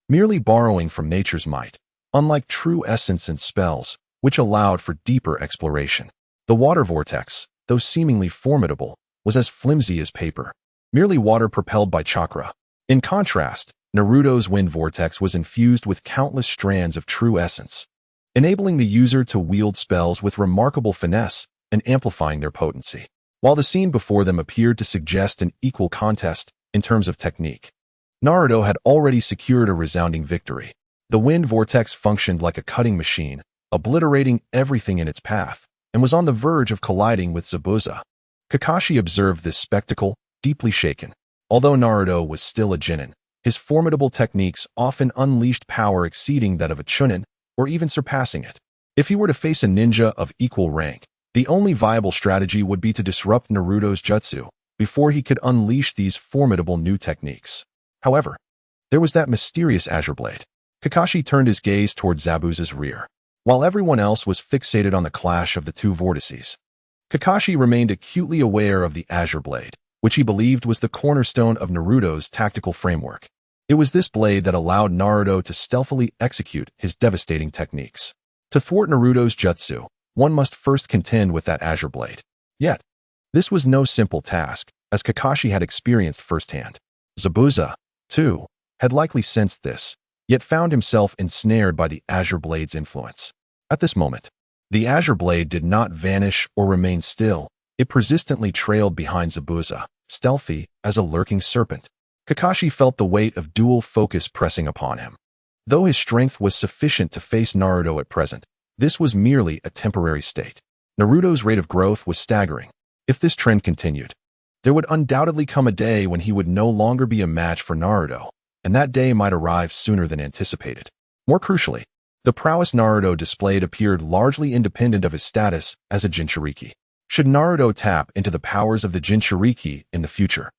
merely borrowing from nature's might, unlike true essence and spells, which allowed for deeper exploration. The water vortex, though seemingly formidable, was as flimsy as paper, merely water propelled by chakra. In contrast, Naruto's wind vortex was infused with countless strands of true essence, enabling the user to wield spells with remarkable finesse and amplifying their potency. While the scene before them appeared to suggest an equal contest in terms of technique, Naruto had already secured a resounding victory. The wind vortex functioned like a cutting machine, obliterating everything in its path, and was on the verge of colliding with Zabuza. Kakashi observed this spectacle, deeply shaken. Although Naruto was still a Genin, his formidable techniques often unleashed power exceeding that of a Chunin, or even surpassing it. If he were to face a ninja of equal rank, the only viable strategy would be to disrupt Naruto's jutsu before he could unleash these formidable new techniques. However, there was that mysterious Azure Blade. Kakashi turned his gaze toward Zabuza's rear. While everyone else was fixated on the clash of the two vortices, Kakashi remained acutely aware of the Azure Blade, which he believed was the cornerstone of Naruto's tactical framework. It was this blade that allowed Naruto to stealthily execute his devastating techniques. To thwart Naruto's jutsu, one must first contend with that Azure Blade. Yet, this was no simple task, as Kakashi had experienced firsthand. Zabuza, too, had likely sensed this, yet found himself ensnared by the Azure Blade's influence. At this moment, the Azure Blade did not vanish or remain still. It persistently trailed behind Zabuza, stealthy as a lurking serpent. Kakashi felt the weight of dual focus pressing upon him. Though his strength was sufficient to face Naruto at present, this was merely a temporary state. Naruto's rate of growth was staggering. If this trend continued, there would undoubtedly come a day when he would no longer be a match for Naruto, and that day might arrive sooner than anticipated. More crucially, the prowess Naruto displayed appeared largely independent of his status as a Jinchuriki. Should Naruto tap into the powers of the Jinchuriki in the future,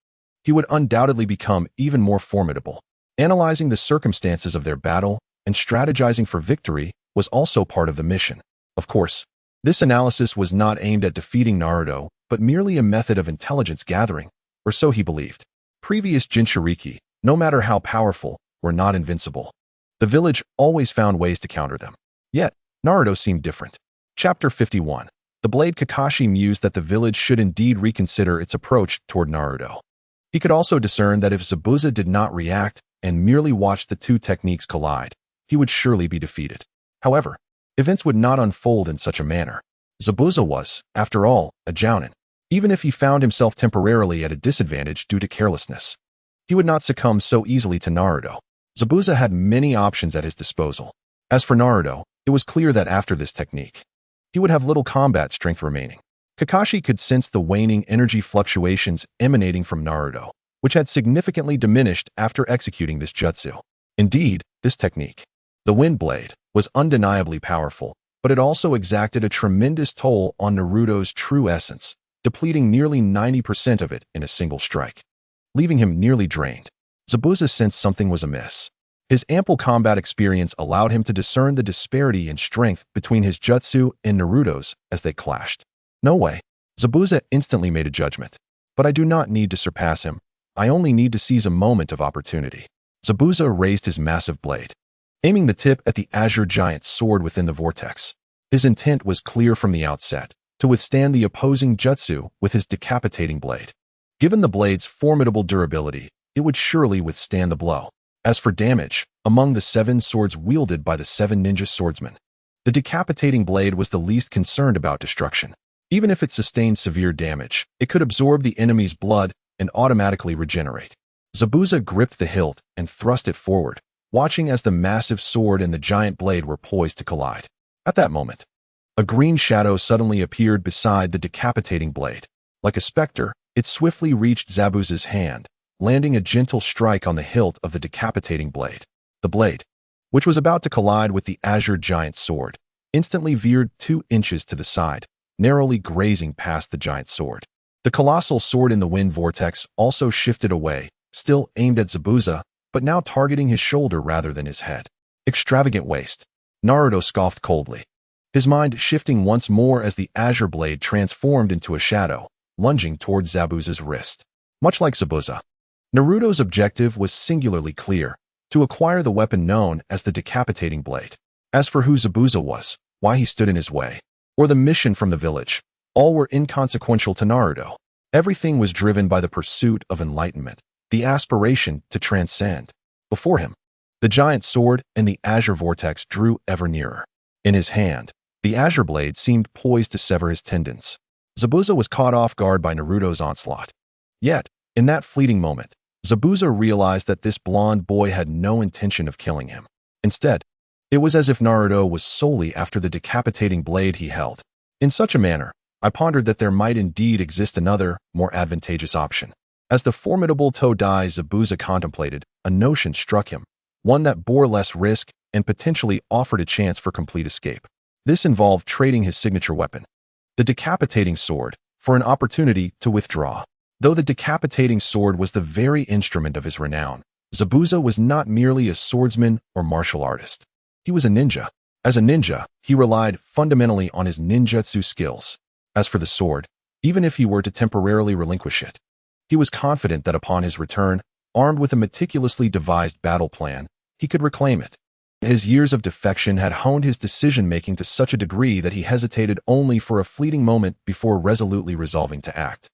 he would undoubtedly become even more formidable. Analyzing the circumstances of their battle and strategizing for victory was also part of the mission. Of course, this analysis was not aimed at defeating Naruto, but merely a method of intelligence gathering, or so he believed. Previous Jinchuriki, no matter how powerful, were not invincible. The village always found ways to counter them. Yet, Naruto seemed different. Chapter 51. The blade. Kakashi mused that the village should indeed reconsider its approach toward Naruto. He could also discern that if Zabuza did not react and merely watched the two techniques collide, he would surely be defeated. However, events would not unfold in such a manner. Zabuza was, after all, a jounin. Even if he found himself temporarily at a disadvantage due to carelessness, he would not succumb so easily to Naruto. Zabuza had many options at his disposal. As for Naruto, it was clear that after this technique, he would have little combat strength remaining. Kakashi could sense the waning energy fluctuations emanating from Naruto, which had significantly diminished after executing this jutsu. Indeed, this technique, the Wind Blade, was undeniably powerful, but it also exacted a tremendous toll on Naruto's true essence, depleting nearly 90% of it in a single strike, leaving him nearly drained. Zabuza sensed something was amiss. His ample combat experience allowed him to discern the disparity in strength between his jutsu and Naruto's as they clashed. No way. Zabuza instantly made a judgment. But I do not need to surpass him. I only need to seize a moment of opportunity. Zabuza raised his massive blade, aiming the tip at the azure giant's sword within the vortex. His intent was clear from the outset, to withstand the opposing jutsu with his decapitating blade. Given the blade's formidable durability, it would surely withstand the blow. As for damage, among the 7 swords wielded by the 7 ninja swordsmen, the decapitating blade was the least concerned about destruction. Even if it sustained severe damage, it could absorb the enemy's blood and automatically regenerate. Zabuza gripped the hilt and thrust it forward, watching as the massive sword and the giant blade were poised to collide. At that moment, a green shadow suddenly appeared beside the decapitating blade. Like a specter, it swiftly reached Zabuza's hand, landing a gentle strike on the hilt of the decapitating blade. The blade, which was about to collide with the azure giant's sword, instantly veered 2 inches to the side, narrowly grazing past the giant's sword. The colossal sword in the wind vortex also shifted away, still aimed at Zabuza, but now targeting his shoulder rather than his head. Extravagant waste. Naruto scoffed coldly, his mind shifting once more as the azure blade transformed into a shadow, lunging towards Zabuza's wrist. Much like Zabuza, Naruto's objective was singularly clear, to acquire the weapon known as the decapitating blade. As for who Zabuza was, why he stood in his way, or the mission from the village, all were inconsequential to Naruto. Everything was driven by the pursuit of enlightenment, the aspiration to transcend. Before him, the giant sword and the azure vortex drew ever nearer. In his hand, the azure blade seemed poised to sever his tendons. Zabuza was caught off guard by Naruto's onslaught. Yet, in that fleeting moment, Zabuza realized that this blonde boy had no intention of killing him. Instead, it was as if Naruto was solely after the decapitating blade he held. In such a manner, I pondered that there might indeed exist another, more advantageous option. As the formidable Todai Zabuza contemplated, a notion struck him, one that bore less risk and potentially offered a chance for complete escape. This involved trading his signature weapon, the decapitating sword, for an opportunity to withdraw. Though the decapitating sword was the very instrument of his renown, Zabuza was not merely a swordsman or martial artist. He was a ninja. As a ninja, he relied fundamentally on his ninjutsu skills. As for the sword, even if he were to temporarily relinquish it, he was confident that upon his return, armed with a meticulously devised battle plan, he could reclaim it. His years of defection had honed his decision-making to such a degree that he hesitated only for a fleeting moment before resolutely resolving to act.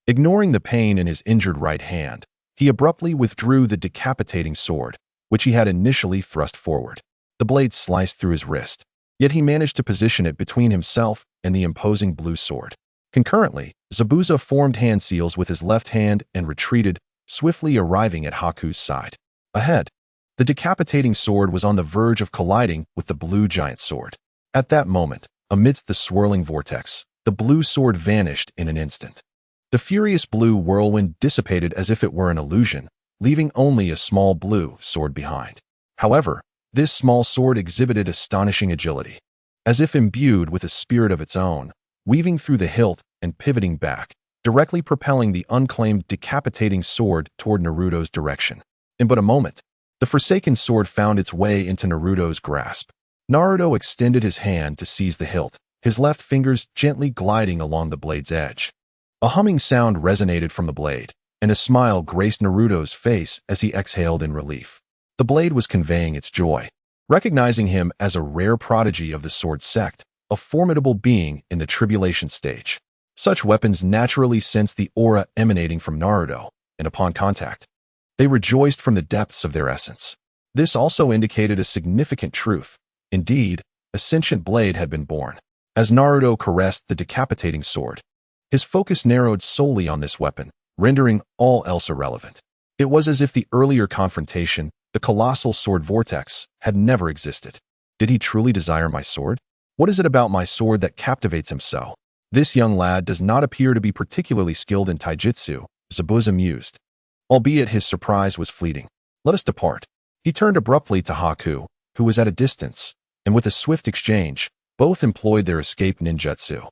Ignoring the pain in his injured right hand, he abruptly withdrew the decapitating sword, which he had initially thrust forward. The blade sliced through his wrist, yet he managed to position it between himself and the imposing blue sword. Concurrently, Zabuza formed hand seals with his left hand and retreated, swiftly arriving at Haku's side. Ahead, the decapitating sword was on the verge of colliding with the blue giant sword. At that moment, amidst the swirling vortex, the blue sword vanished in an instant. The furious blue whirlwind dissipated as if it were an illusion, leaving only a small blue sword behind. However, this small sword exhibited astonishing agility, as if imbued with a spirit of its own, weaving through the hilt and pivoting back, directly propelling the unclaimed decapitating sword toward Naruto's direction. In but a moment, the forsaken sword found its way into Naruto's grasp. Naruto extended his hand to seize the hilt, his left fingers gently gliding along the blade's edge. A humming sound resonated from the blade, and a smile graced Naruto's face as he exhaled in relief. The blade was conveying its joy. Recognizing him as a rare prodigy of the sword sect, a formidable being in the tribulation stage, such weapons naturally sensed the aura emanating from Naruto, and upon contact, they rejoiced from the depths of their essence. This also indicated a significant truth. Indeed, a sentient blade had been born. As Naruto caressed the decapitating sword, his focus narrowed solely on this weapon, rendering all else irrelevant. It was as if the earlier confrontation, the colossal sword vortex, had never existed. Did he truly desire my sword? What is it about my sword that captivates him so? This young lad does not appear to be particularly skilled in taijutsu, Zabuza mused, albeit his surprise was fleeting. Let us depart. He turned abruptly to Haku, who was at a distance, and with a swift exchange, both employed their escape ninjutsu.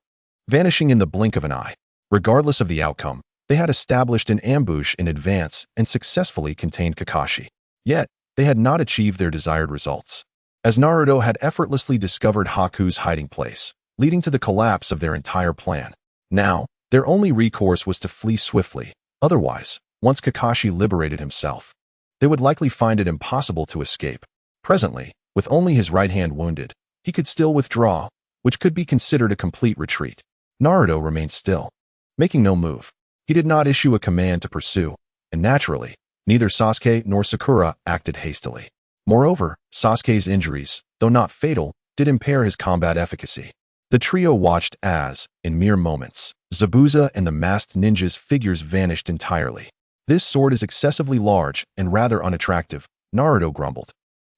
Vanishing in the blink of an eye, regardless of the outcome, they had established an ambush in advance and successfully contained Kakashi. Yet, they had not achieved their desired results, as Naruto had effortlessly discovered Haku's hiding place, leading to the collapse of their entire plan. Now, their only recourse was to flee swiftly. Otherwise, once Kakashi liberated himself, they would likely find it impossible to escape. Presently, with only his right hand wounded, he could still withdraw, which could be considered a complete retreat. Naruto remained still, making no move. He did not issue a command to pursue, and naturally, neither Sasuke nor Sakura acted hastily. Moreover, Sasuke's injuries, though not fatal, did impair his combat efficacy. The trio watched as, in mere moments, Zabuza and the masked ninja's figures vanished entirely. This sword is excessively large and rather unattractive, Naruto grumbled.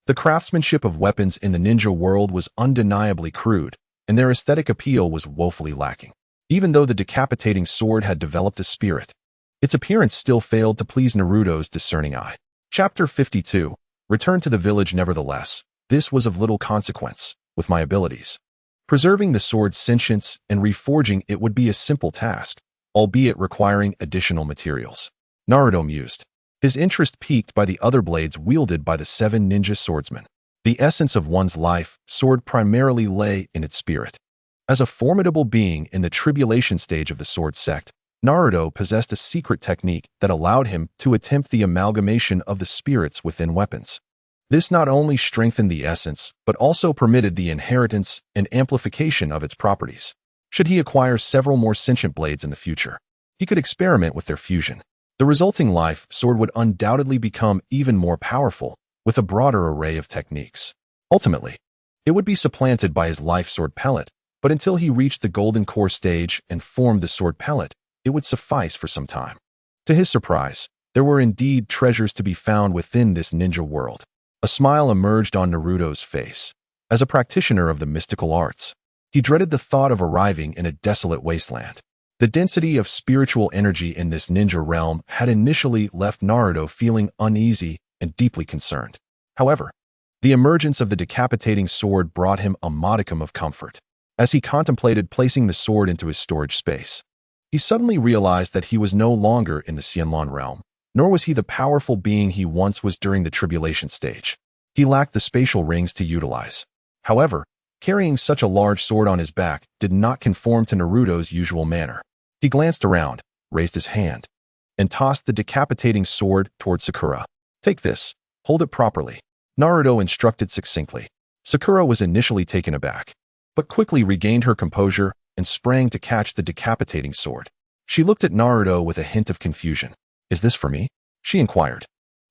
The craftsmanship of weapons in the ninja world was undeniably crude, and their aesthetic appeal was woefully lacking. Even though the decapitating sword had developed a spirit, its appearance still failed to please Naruto's discerning eye. Chapter 52. Return to the village. Nevertheless, this was of little consequence, with my abilities. Preserving the sword's sentience and reforging it would be a simple task, albeit requiring additional materials. Naruto mused, his interest piqued by the other blades wielded by the 7 ninja swordsmen. The essence of one's life sword primarily lay in its spirit. As a formidable being in the tribulation stage of the sword sect, Naruto possessed a secret technique that allowed him to attempt the amalgamation of the spirits within weapons. This not only strengthened the essence, but also permitted the inheritance and amplification of its properties. Should he acquire several more sentient blades in the future, he could experiment with their fusion. The resulting life sword would undoubtedly become even more powerful, with a broader array of techniques. Ultimately, it would be supplanted by his life sword pellet, but until he reached the golden core stage and formed the sword pellet, it would suffice for some time. To his surprise, there were indeed treasures to be found within this ninja world. A smile emerged on Naruto's face. As a practitioner of the mystical arts, he dreaded the thought of arriving in a desolate wasteland. The density of spiritual energy in this ninja realm had initially left Naruto feeling uneasy and deeply concerned. However, the emergence of the decapitating sword brought him a modicum of comfort. As he contemplated placing the sword into his storage space, he suddenly realized that he was no longer in the Xianlan realm, nor was he the powerful being he once was during the tribulation stage. He lacked the spatial rings to utilize. However, carrying such a large sword on his back did not conform to Naruto's usual manner. He glanced around, raised his hand, and tossed the decapitating sword toward Sakura. "Take this. Hold it properly," Naruto instructed succinctly. Sakura was initially taken aback, but quickly regained her composure and sprang to catch the decapitating sword. She looked at Naruto with a hint of confusion. "Is this for me?" she inquired.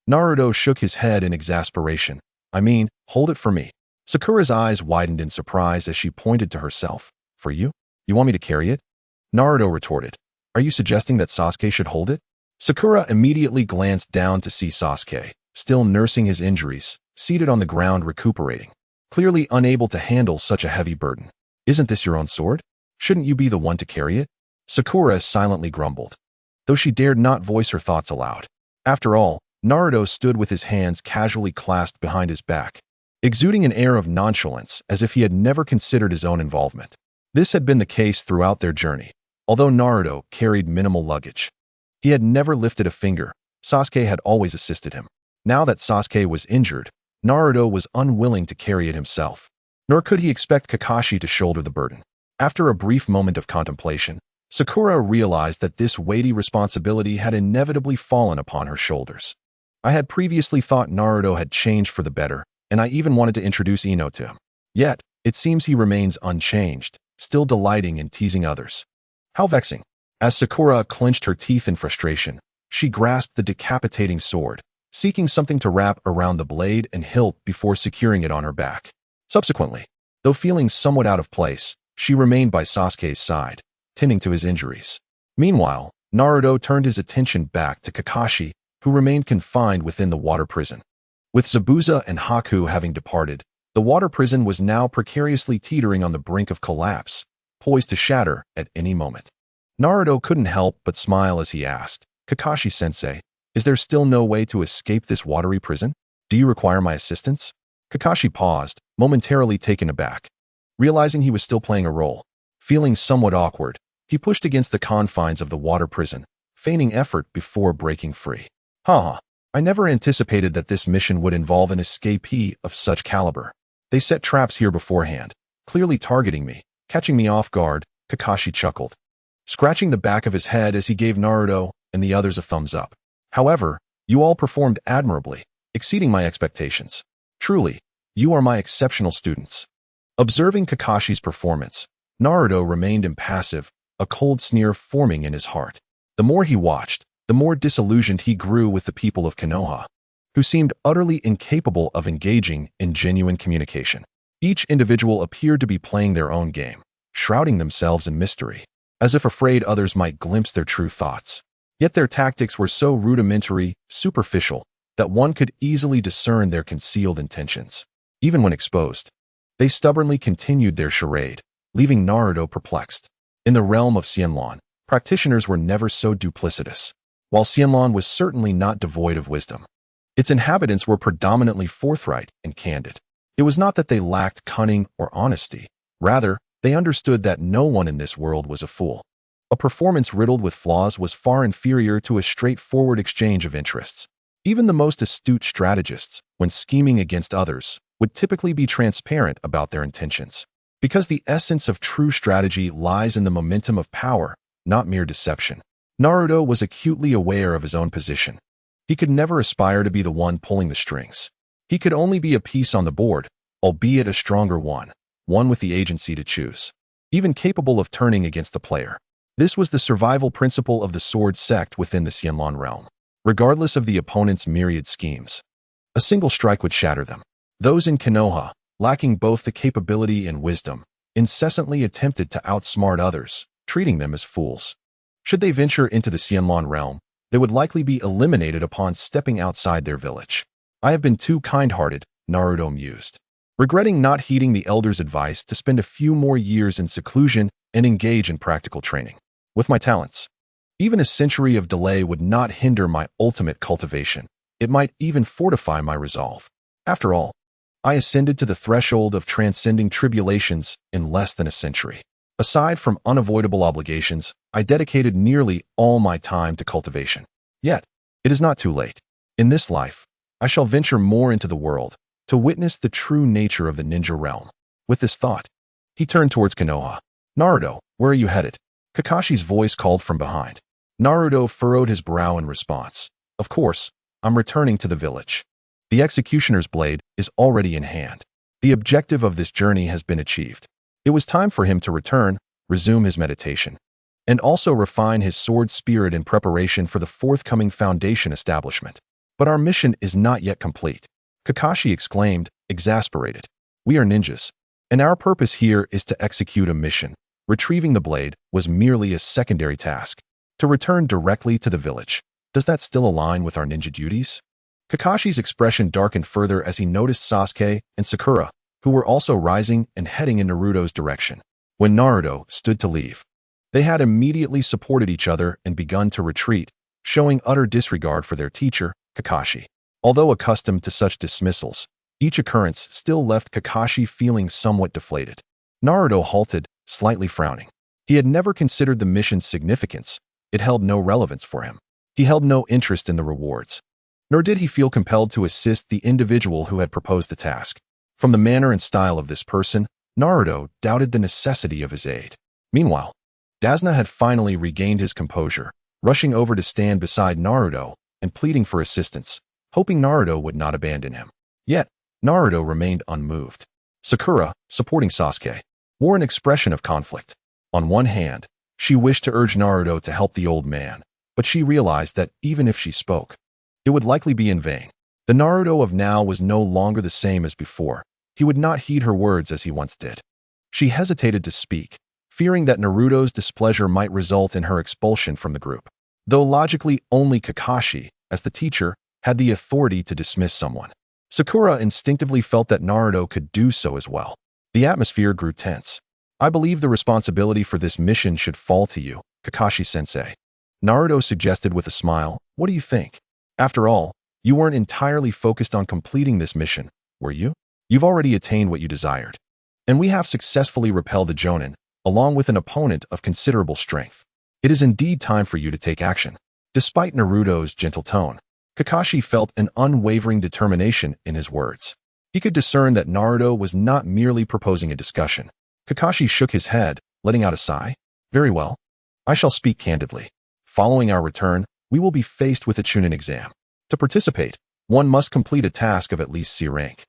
Naruto shook his head in exasperation. "I mean, hold it for me." Sakura's eyes widened in surprise as she pointed to herself. "For you? You want me to carry it?" Naruto retorted. "Are you suggesting that Sasuke should hold it?" Sakura immediately glanced down to see Sasuke, still nursing his injuries, seated on the ground recuperating, clearly unable to handle such a heavy burden. "Isn't this your own sword? Shouldn't you be the one to carry it?" Sakura silently grumbled, though she dared not voice her thoughts aloud. After all, Naruto stood with his hands casually clasped behind his back, exuding an air of nonchalance as if he had never considered his own involvement. This had been the case throughout their journey, although Naruto carried minimal luggage. He had never lifted a finger. Sasuke had always assisted him. Now that Sasuke was injured, Naruto was unwilling to carry it himself, nor could he expect Kakashi to shoulder the burden. After a brief moment of contemplation, Sakura realized that this weighty responsibility had inevitably fallen upon her shoulders. "I had previously thought Naruto had changed for the better, and I even wanted to introduce Ino to him. Yet, it seems he remains unchanged, still delighting in teasing others. How vexing." As Sakura clenched her teeth in frustration, she grasped the decapitating sword, seeking something to wrap around the blade and hilt before securing it on her back. Subsequently, though feeling somewhat out of place, she remained by Sasuke's side, tending to his injuries. Meanwhile, Naruto turned his attention back to Kakashi, who remained confined within the water prison. With Zabuza and Haku having departed, the water prison was now precariously teetering on the brink of collapse, poised to shatter at any moment. Naruto couldn't help but smile as he asked, "Kakashi-sensei, is there still no way to escape this watery prison? Do you require my assistance?" Kakashi paused, momentarily taken aback. Realizing he was still playing a role, feeling somewhat awkward, he pushed against the confines of the water prison, feigning effort before breaking free. "Haha, I never anticipated that this mission would involve an escapee of such caliber. They set traps here beforehand, clearly targeting me, catching me off guard," Kakashi chuckled, scratching the back of his head as he gave Naruto and the others a thumbs up. "However, you all performed admirably, exceeding my expectations. Truly, you are my exceptional students." Observing Kakashi's performance, Naruto remained impassive, a cold sneer forming in his heart. The more he watched, the more disillusioned he grew with the people of Konoha, who seemed utterly incapable of engaging in genuine communication. Each individual appeared to be playing their own game, shrouding themselves in mystery, as if afraid others might glimpse their true thoughts. Yet their tactics were so rudimentary, superficial, that one could easily discern their concealed intentions. Even when exposed, they stubbornly continued their charade, leaving Naruto perplexed. In the realm of Xianlan, practitioners were never so duplicitous. While Xianlan was certainly not devoid of wisdom, its inhabitants were predominantly forthright and candid. It was not that they lacked cunning or honesty. Rather, they understood that no one in this world was a fool. A performance riddled with flaws was far inferior to a straightforward exchange of interests. Even the most astute strategists, when scheming against others, would typically be transparent about their intentions. Because the essence of true strategy lies in the momentum of power, not mere deception. Naruto was acutely aware of his own position. He could never aspire to be the one pulling the strings. He could only be a piece on the board, albeit a stronger one with the agency to choose, even capable of turning against the player. This was the survival principle of the sword sect within the Xianlan realm. Regardless of the opponent's myriad schemes, a single strike would shatter them. Those in Konoha, lacking both the capability and wisdom, incessantly attempted to outsmart others, treating them as fools. Should they venture into the Xianlan realm, they would likely be eliminated upon stepping outside their village. I have been too kind-hearted, Naruto mused, regretting not heeding the elder's advice to spend a few more years in seclusion and engage in practical training. With my talents, even a century of delay would not hinder my ultimate cultivation. It might even fortify my resolve. After all, I ascended to the threshold of transcending tribulations in less than a century. Aside from unavoidable obligations, I dedicated nearly all my time to cultivation. Yet, it is not too late. In this life, I shall venture more into the world to witness the true nature of the ninja realm. With this thought, he turned towards Konoha. Naruto, where are you headed? Kakashi's voice called from behind. Naruto furrowed his brow in response. Of course, I'm returning to the village. The executioner's blade is already in hand. The objective of this journey has been achieved. It was time for him to return, resume his meditation, and also refine his sword spirit in preparation for the forthcoming foundation establishment. But our mission is not yet complete, Kakashi exclaimed, exasperated. We are ninjas, and our purpose here is to execute a mission. Retrieving the blade was merely a secondary task. To return directly to the village. Does that still align with our ninja duties? Kakashi's expression darkened further as he noticed Sasuke and Sakura, who were also rising and heading in Naruto's direction. When Naruto stood to leave, they had immediately supported each other and begun to retreat, showing utter disregard for their teacher, Kakashi. Although accustomed to such dismissals, each occurrence still left Kakashi feeling somewhat deflated. Naruto halted, slightly frowning. He had never considered the mission's significance. It held no relevance for him. He held no interest in the rewards. Nor did he feel compelled to assist the individual who had proposed the task. From the manner and style of this person, Naruto doubted the necessity of his aid. Meanwhile, Dasna had finally regained his composure, rushing over to stand beside Naruto and pleading for assistance, hoping Naruto would not abandon him. Yet, Naruto remained unmoved. Sakura, supporting Sasuke, wore an expression of conflict. On one hand, she wished to urge Naruto to help the old man, but she realized that even if she spoke, it would likely be in vain. The Naruto of now was no longer the same as before. He would not heed her words as he once did. She hesitated to speak, fearing that Naruto's displeasure might result in her expulsion from the group. Though logically only Kakashi, as the teacher, had the authority to dismiss someone. Sakura instinctively felt that Naruto could do so as well. The atmosphere grew tense. I believe the responsibility for this mission should fall to you, Kakashi-sensei. Naruto suggested with a smile, what do you think? After all, you weren't entirely focused on completing this mission, were you? You've already attained what you desired. And we have successfully repelled the Jonin, along with an opponent of considerable strength. It is indeed time for you to take action. Despite Naruto's gentle tone, Kakashi felt an unwavering determination in his words. He could discern that Naruto was not merely proposing a discussion. Kakashi shook his head, letting out a sigh. Very well. I shall speak candidly. Following our return, we will be faced with a Chunin exam. To participate, one must complete a task of at least C rank,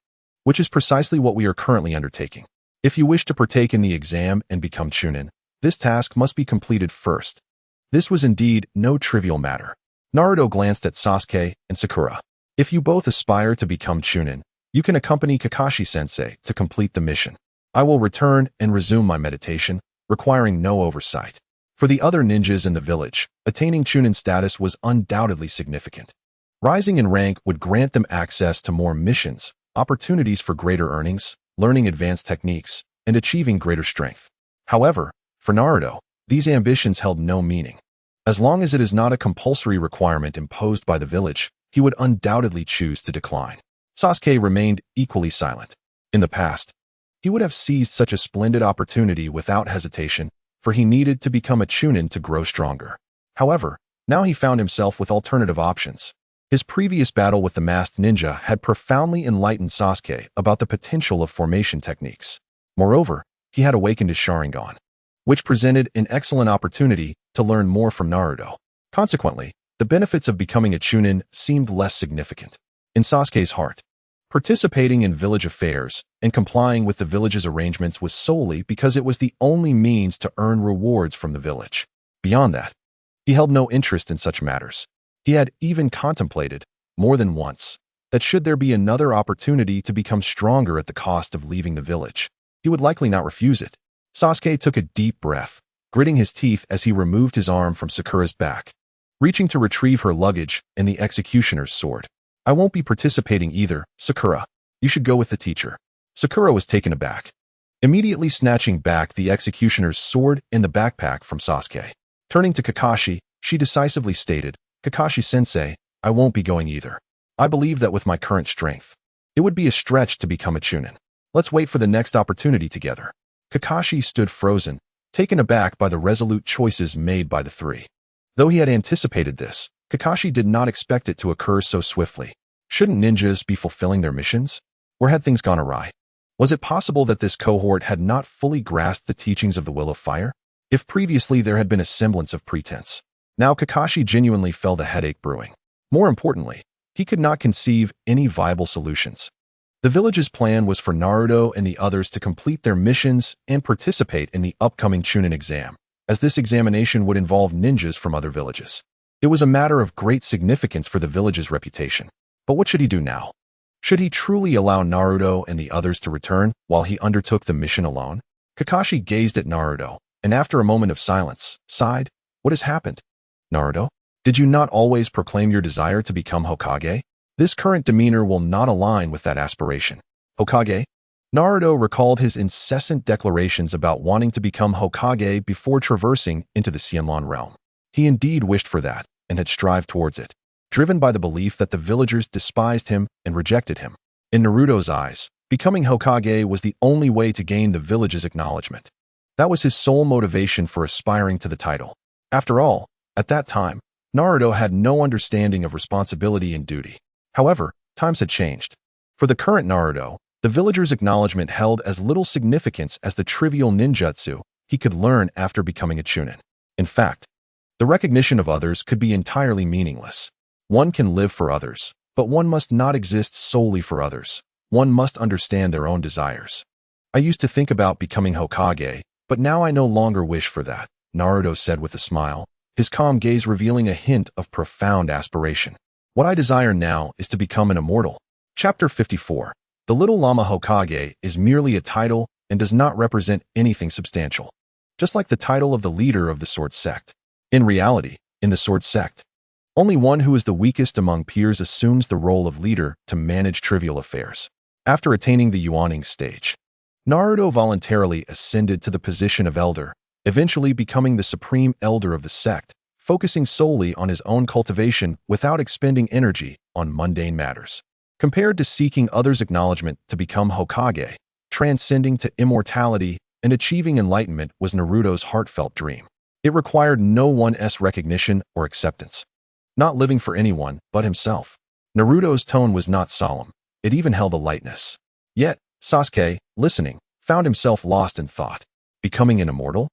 which is precisely what we are currently undertaking. If you wish to partake in the exam and become Chunin, this task must be completed first. This was indeed no trivial matter. Naruto glanced at Sasuke and Sakura. If you both aspire to become Chunin, you can accompany Kakashi-sensei to complete the mission. I will return and resume my meditation, requiring no oversight. For the other ninjas in the village, attaining Chunin status was undoubtedly significant. Rising in rank would grant them access to more missions, opportunities for greater earnings, learning advanced techniques, and achieving greater strength. However, for Naruto, these ambitions held no meaning. As long as it is not a compulsory requirement imposed by the village, he would undoubtedly choose to decline. Sasuke remained equally silent. In the past, he would have seized such a splendid opportunity without hesitation, for he needed to become a Chunin to grow stronger. However, now he found himself with alternative options. His previous battle with the masked ninja had profoundly enlightened Sasuke about the potential of formation techniques. Moreover, he had awakened his Sharingan, which presented an excellent opportunity to learn more from Naruto. Consequently, the benefits of becoming a Chunin seemed less significant. In Sasuke's heart, participating in village affairs and complying with the village's arrangements was solely because it was the only means to earn rewards from the village. Beyond that, he held no interest in such matters. He had even contemplated, more than once, that should there be another opportunity to become stronger at the cost of leaving the village, he would likely not refuse it. Sasuke took a deep breath, gritting his teeth as he removed his arm from Sakura's back, reaching to retrieve her luggage and the executioner's sword. I won't be participating either, Sakura. You should go with the teacher. Sakura was taken aback, immediately snatching back the executioner's sword and the backpack from Sasuke. Turning to Kakashi, she decisively stated, Kakashi-sensei, I won't be going either. I believe that with my current strength, it would be a stretch to become a Chunin. Let's wait for the next opportunity together. Kakashi stood frozen, taken aback by the resolute choices made by the three. Though he had anticipated this, Kakashi did not expect it to occur so swiftly. Shouldn't ninjas be fulfilling their missions? Or had things gone awry? Was it possible that this cohort had not fully grasped the teachings of the Will of Fire? If previously there had been a semblance of pretense, now Kakashi genuinely felt a headache brewing. More importantly, he could not conceive any viable solutions. The village's plan was for Naruto and the others to complete their missions and participate in the upcoming Chunin exam, as this examination would involve ninjas from other villages. It was a matter of great significance for the village's reputation. But what should he do now? Should he truly allow Naruto and the others to return while he undertook the mission alone? Kakashi gazed at Naruto, and after a moment of silence, sighed, What has happened? Naruto, did you not always proclaim your desire to become Hokage? This current demeanor will not align with that aspiration. Hokage? Naruto recalled his incessant declarations about wanting to become Hokage before traversing into the Xianlan realm. He indeed wished for that, and had strived towards it, driven by the belief that the villagers despised him and rejected him. In Naruto's eyes, becoming Hokage was the only way to gain the village's acknowledgement. That was his sole motivation for aspiring to the title. After all, at that time, Naruto had no understanding of responsibility and duty. However, times had changed. For the current Naruto, the villager's acknowledgement held as little significance as the trivial ninjutsu he could learn after becoming a Chunin. In fact, the recognition of others could be entirely meaningless. One can live for others, but one must not exist solely for others. One must understand their own desires. I used to think about becoming Hokage, but now I no longer wish for that, Naruto said with a smile, his calm gaze revealing a hint of profound aspiration. What I desire now is to become an immortal. Chapter 54. The Little Llama Hokage is merely a title and does not represent anything substantial. Just like the title of the leader of the Sword Sect. In reality, in the Sword Sect, only one who is the weakest among peers assumes the role of leader to manage trivial affairs. After attaining the Yuaning stage, Naruto voluntarily ascended to the position of elder, eventually becoming the supreme elder of the sect, focusing solely on his own cultivation without expending energy on mundane matters. Compared to seeking others' acknowledgement to become Hokage, transcending to immortality and achieving enlightenment was Naruto's heartfelt dream. It required no one's recognition or acceptance. Not living for anyone but himself. Naruto's tone was not solemn. It even held a lightness. Yet, Sasuke, listening, found himself lost in thought. Becoming an immortal?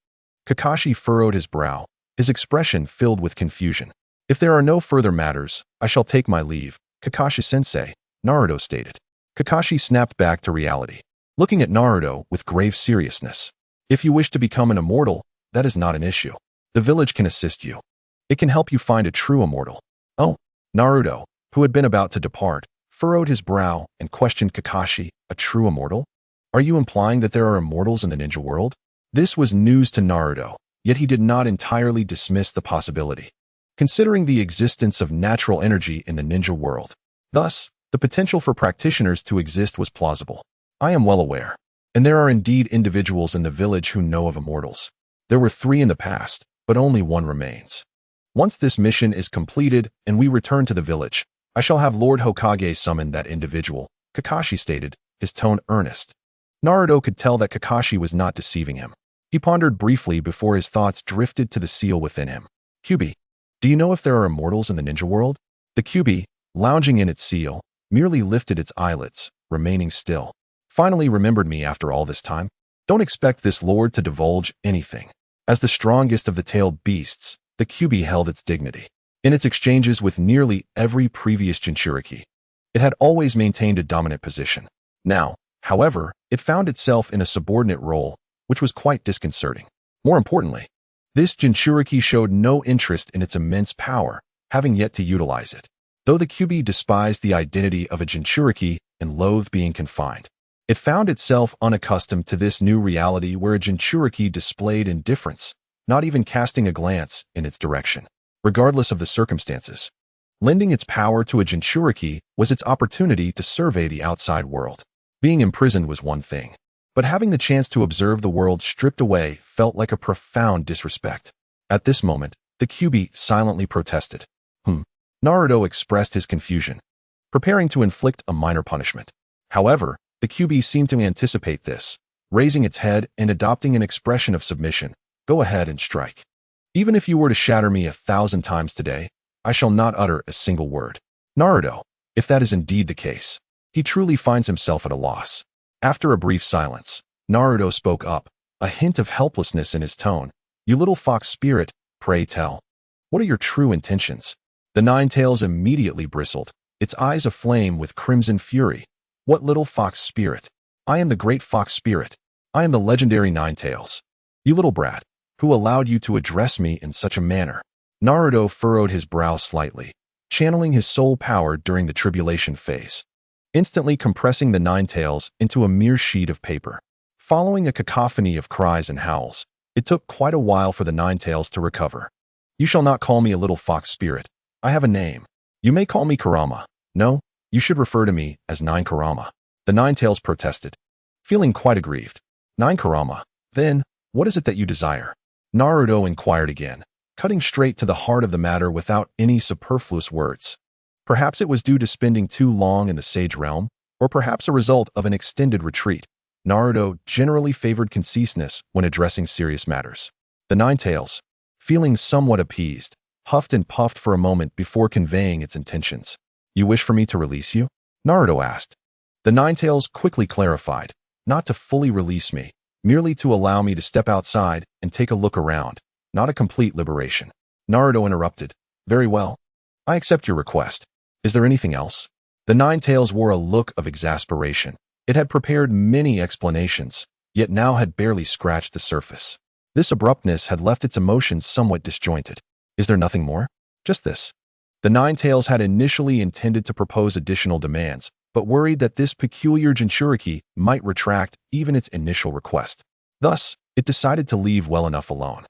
Kakashi furrowed his brow, his expression filled with confusion. If there are no further matters, I shall take my leave, Kakashi-sensei, Naruto stated. Kakashi snapped back to reality, looking at Naruto with grave seriousness. If you wish to become an immortal, that is not an issue. The village can assist you. It can help you find a true immortal. Oh, Naruto, who had been about to depart, furrowed his brow and questioned Kakashi, a true immortal? Are you implying that there are immortals in the ninja world? This was news to Naruto, yet he did not entirely dismiss the possibility, considering the existence of natural energy in the ninja world. Thus, the potential for practitioners to exist was plausible. I am well aware, and there are indeed individuals in the village who know of immortals. There were 3 in the past, but only 1 remains. Once this mission is completed and we return to the village, I shall have Lord Hokage summon that individual, Kakashi stated, his tone earnest. Naruto could tell that Kakashi was not deceiving him. He pondered briefly before his thoughts drifted to the seal within him. Kyubi, do you know if there are immortals in the ninja world? The Kyubi, lounging in its seal, merely lifted its eyelids, remaining still. Finally remembered me after all this time? Don't expect this lord to divulge anything. As the strongest of the tailed beasts, the Kyubi held its dignity. In its exchanges with nearly every previous Jinchuriki, it had always maintained a dominant position. Now, however, it found itself in a subordinate role, which was quite disconcerting. More importantly, This Jinchuriki showed no interest in its immense power, having yet to utilize it. Though the Kyuubi despised the identity of a Jinchuriki and loathed being confined, it found itself unaccustomed to this new reality where a Jinchuriki displayed indifference, not even casting a glance in its direction, regardless of the circumstances. Lending its power to a Jinchuriki was its opportunity to survey the outside world. Being imprisoned was one thing, but having the chance to observe the world stripped away felt like a profound disrespect. At this moment, the Kyuubi silently protested. Naruto expressed his confusion, preparing to inflict a minor punishment. However, the Kyuubi seemed to anticipate this, raising its head and adopting an expression of submission. Go ahead and strike. Even if you were to shatter me 1,000 times today, I shall not utter a single word. Naruto, if that is indeed the case, he truly finds himself at a loss. After a brief silence, Naruto spoke up, a hint of helplessness in his tone. You little fox spirit, pray tell. What are your true intentions? The Nine-Tails immediately bristled, its eyes aflame with crimson fury. What little fox spirit? I am the great fox spirit. I am the legendary Nine-Tails. You little brat, who allowed you to address me in such a manner? Naruto furrowed his brow slightly, channeling his soul power during the tribulation phase, instantly compressing the Nine-Tails into a mere sheet of paper. Following a cacophony of cries and howls, it took quite a while for the Nine-Tails to recover. You shall not call me a little fox spirit. I have a name. You may call me Kurama. No, you should refer to me as Nine Kurama. The Nine-Tails protested, feeling quite aggrieved. Nine Kurama, then, what is it that you desire? Naruto inquired again, cutting straight to the heart of the matter without any superfluous words. Perhaps it was due to spending too long in the Sage Realm, or perhaps a result of an extended retreat. Naruto generally favored conciseness when addressing serious matters. The Nine-Tails, feeling somewhat appeased, huffed and puffed for a moment before conveying its intentions. You wish for me to release you? Naruto asked. The Nine-Tails quickly clarified, not to fully release me, merely to allow me to step outside and take a look around, not a complete liberation. Naruto interrupted. Very well. I accept your request. Is there anything else? The Nine-Tails wore a look of exasperation. It had prepared many explanations, yet now had barely scratched the surface. This abruptness had left its emotions somewhat disjointed. Is there nothing more? Just this. The Nine-Tails had initially intended to propose additional demands, but worried that this peculiar Jinchuriki might retract even its initial request. Thus, it decided to leave well enough alone.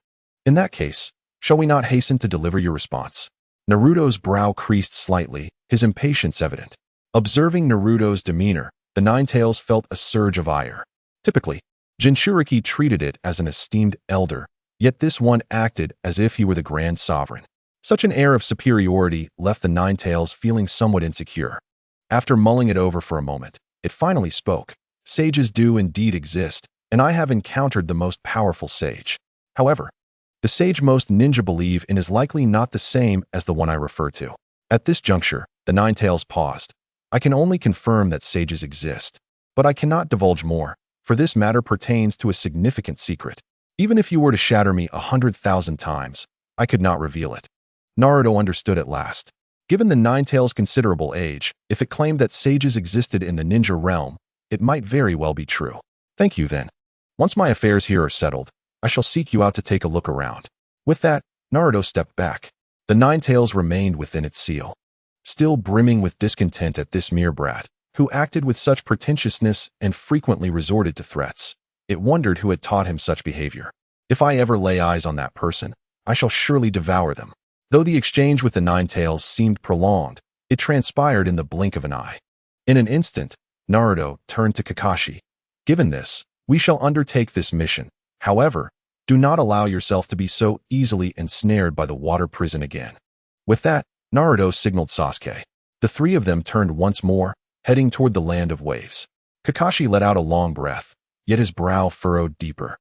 In that case, shall we not hasten to deliver your response? Naruto's brow creased slightly, his impatience evident. Observing Naruto's demeanor, the Nine-Tails felt a surge of ire. Typically, Jinchuriki treated it as an esteemed elder, yet this one acted as if he were the grand sovereign. Such an air of superiority left the Nine-Tails feeling somewhat insecure. After mulling it over for a moment, it finally spoke. Sages do indeed exist, and I have encountered the most powerful sage. However, the sage most ninja believe in is likely not the same as the one I refer to. At this juncture, the Nine-Tails paused. I can only confirm that sages exist, but I cannot divulge more, for this matter pertains to a significant secret. Even if you were to shatter me 100,000 times, I could not reveal it. Naruto understood at last. Given the Nine-Tails' considerable age, if it claimed that sages existed in the ninja realm, it might very well be true. Thank you then. Once my affairs here are settled, I shall seek you out to take a look around. With that, Naruto stepped back. The Nine-Tails remained within its seal, still brimming with discontent at this mere brat, who acted with such pretentiousness and frequently resorted to threats. It wondered who had taught him such behavior. If I ever lay eyes on that person, I shall surely devour them. Though the exchange with the Nine-Tails seemed prolonged, it transpired in the blink of an eye. In an instant, Naruto turned to Kakashi. Given this, we shall undertake this mission. However, do not allow yourself to be so easily ensnared by the water prison again. With that, Naruto signaled Sasuke. The three of them turned once more, heading toward the land of waves. Kakashi let out a long breath, yet his brow furrowed deeper,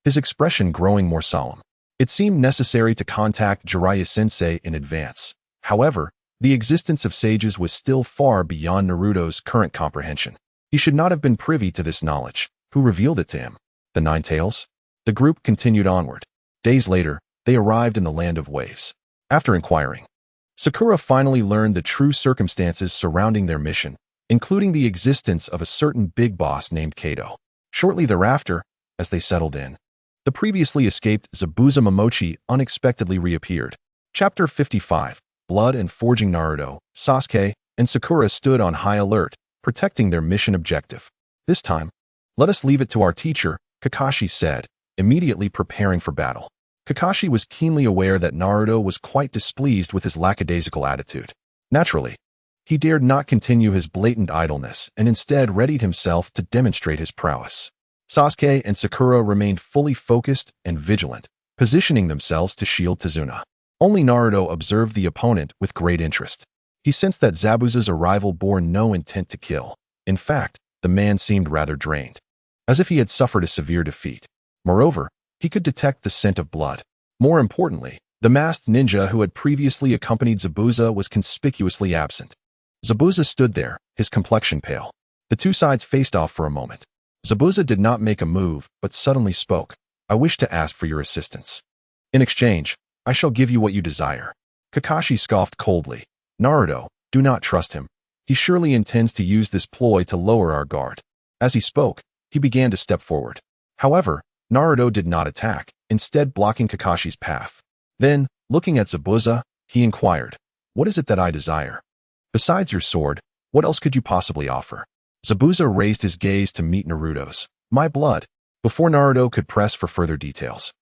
his expression growing more solemn. It seemed necessary to contact Jiraiya-sensei in advance. However, the existence of sages was still far beyond Naruto's current comprehension. He should not have been privy to this knowledge. Who revealed it to him? The Nine-Tails? The group continued onward. Days later, they arrived in the land of waves. After inquiring, Sakura finally learned the true circumstances surrounding their mission, including the existence of a certain big boss named Kato. Shortly thereafter, as they settled in, The previously escaped Zabuza Momochi unexpectedly reappeared. Chapter 55, Blood and Forging. Naruto, Sasuke, and Sakura stood on high alert, protecting their mission objective. This time, let us leave it to our teacher, Kakashi said, immediately preparing for battle. Kakashi was keenly aware that Naruto was quite displeased with his lackadaisical attitude. Naturally, he dared not continue his blatant idleness and instead readied himself to demonstrate his prowess. Sasuke and Sakura remained fully focused and vigilant, positioning themselves to shield Tazuna. Only Naruto observed the opponent with great interest. He sensed that Zabuza's arrival bore no intent to kill. In fact, the man seemed rather drained, as if he had suffered a severe defeat. Moreover, he could detect the scent of blood. More importantly, the masked ninja who had previously accompanied Zabuza was conspicuously absent. Zabuza stood there, his complexion pale. The two sides faced off for a moment. Zabuza did not make a move, but suddenly spoke. "I wish to ask for your assistance. In exchange, I shall give you what you desire." Kakashi scoffed coldly. "Naruto, do not trust him. He surely intends to use this ploy to lower our guard." As he spoke, he began to step forward. However, Naruto did not attack, instead blocking Kakashi's path. Then, looking at Zabuza, he inquired, "What is it that I desire? Besides your sword, what else could you possibly offer?" Zabuza raised his gaze to meet Naruto's. "My blood." Before Naruto could press for further details,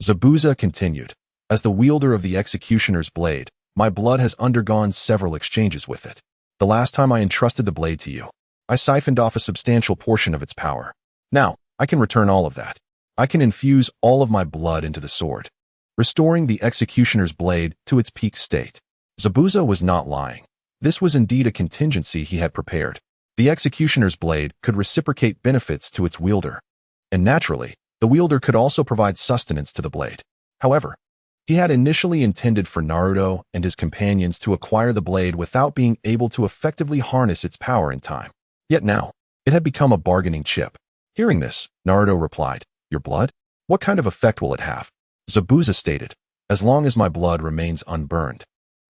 Zabuza continued, "As the wielder of the executioner's blade, my blood has undergone several exchanges with it. The last time I entrusted the blade to you, I siphoned off a substantial portion of its power. Now, I can return all of that. I can infuse all of my blood into the sword, restoring the executioner's blade to its peak state." Zabuza was not lying. This was indeed a contingency he had prepared. The executioner's blade could reciprocate benefits to its wielder, and naturally, the wielder could also provide sustenance to the blade. However, he had initially intended for Naruto and his companions to acquire the blade without being able to effectively harness its power in time. Yet now, it had become a bargaining chip. Hearing this, Naruto replied, "Your blood? What kind of effect will it have?" Zabuza stated, "As long as my blood remains unburned,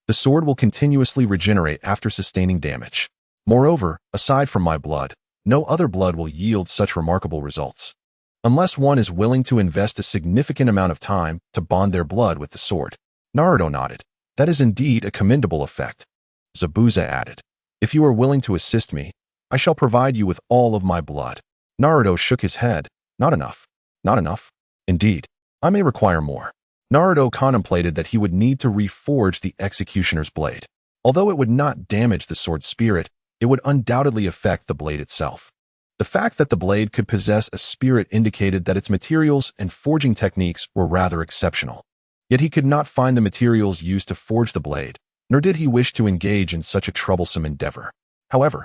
the sword will continuously regenerate after sustaining damage. Moreover, aside from my blood, no other blood will yield such remarkable results, unless one is willing to invest a significant amount of time to bond their blood with the sword." Naruto nodded. "That is indeed a commendable effect." Zabuza added, "If you are willing to assist me, I shall provide you with all of my blood." Naruto shook his head. "Not enough. Not enough. Indeed, I may require more." Naruto contemplated that he would need to reforge the executioner's blade. Although it would not damage the sword's spirit, it would undoubtedly affect the blade itself. The fact that the blade could possess a spirit indicated that its materials and forging techniques were rather exceptional. Yet he could not find the materials used to forge the blade, nor did he wish to engage in such a troublesome endeavor. However,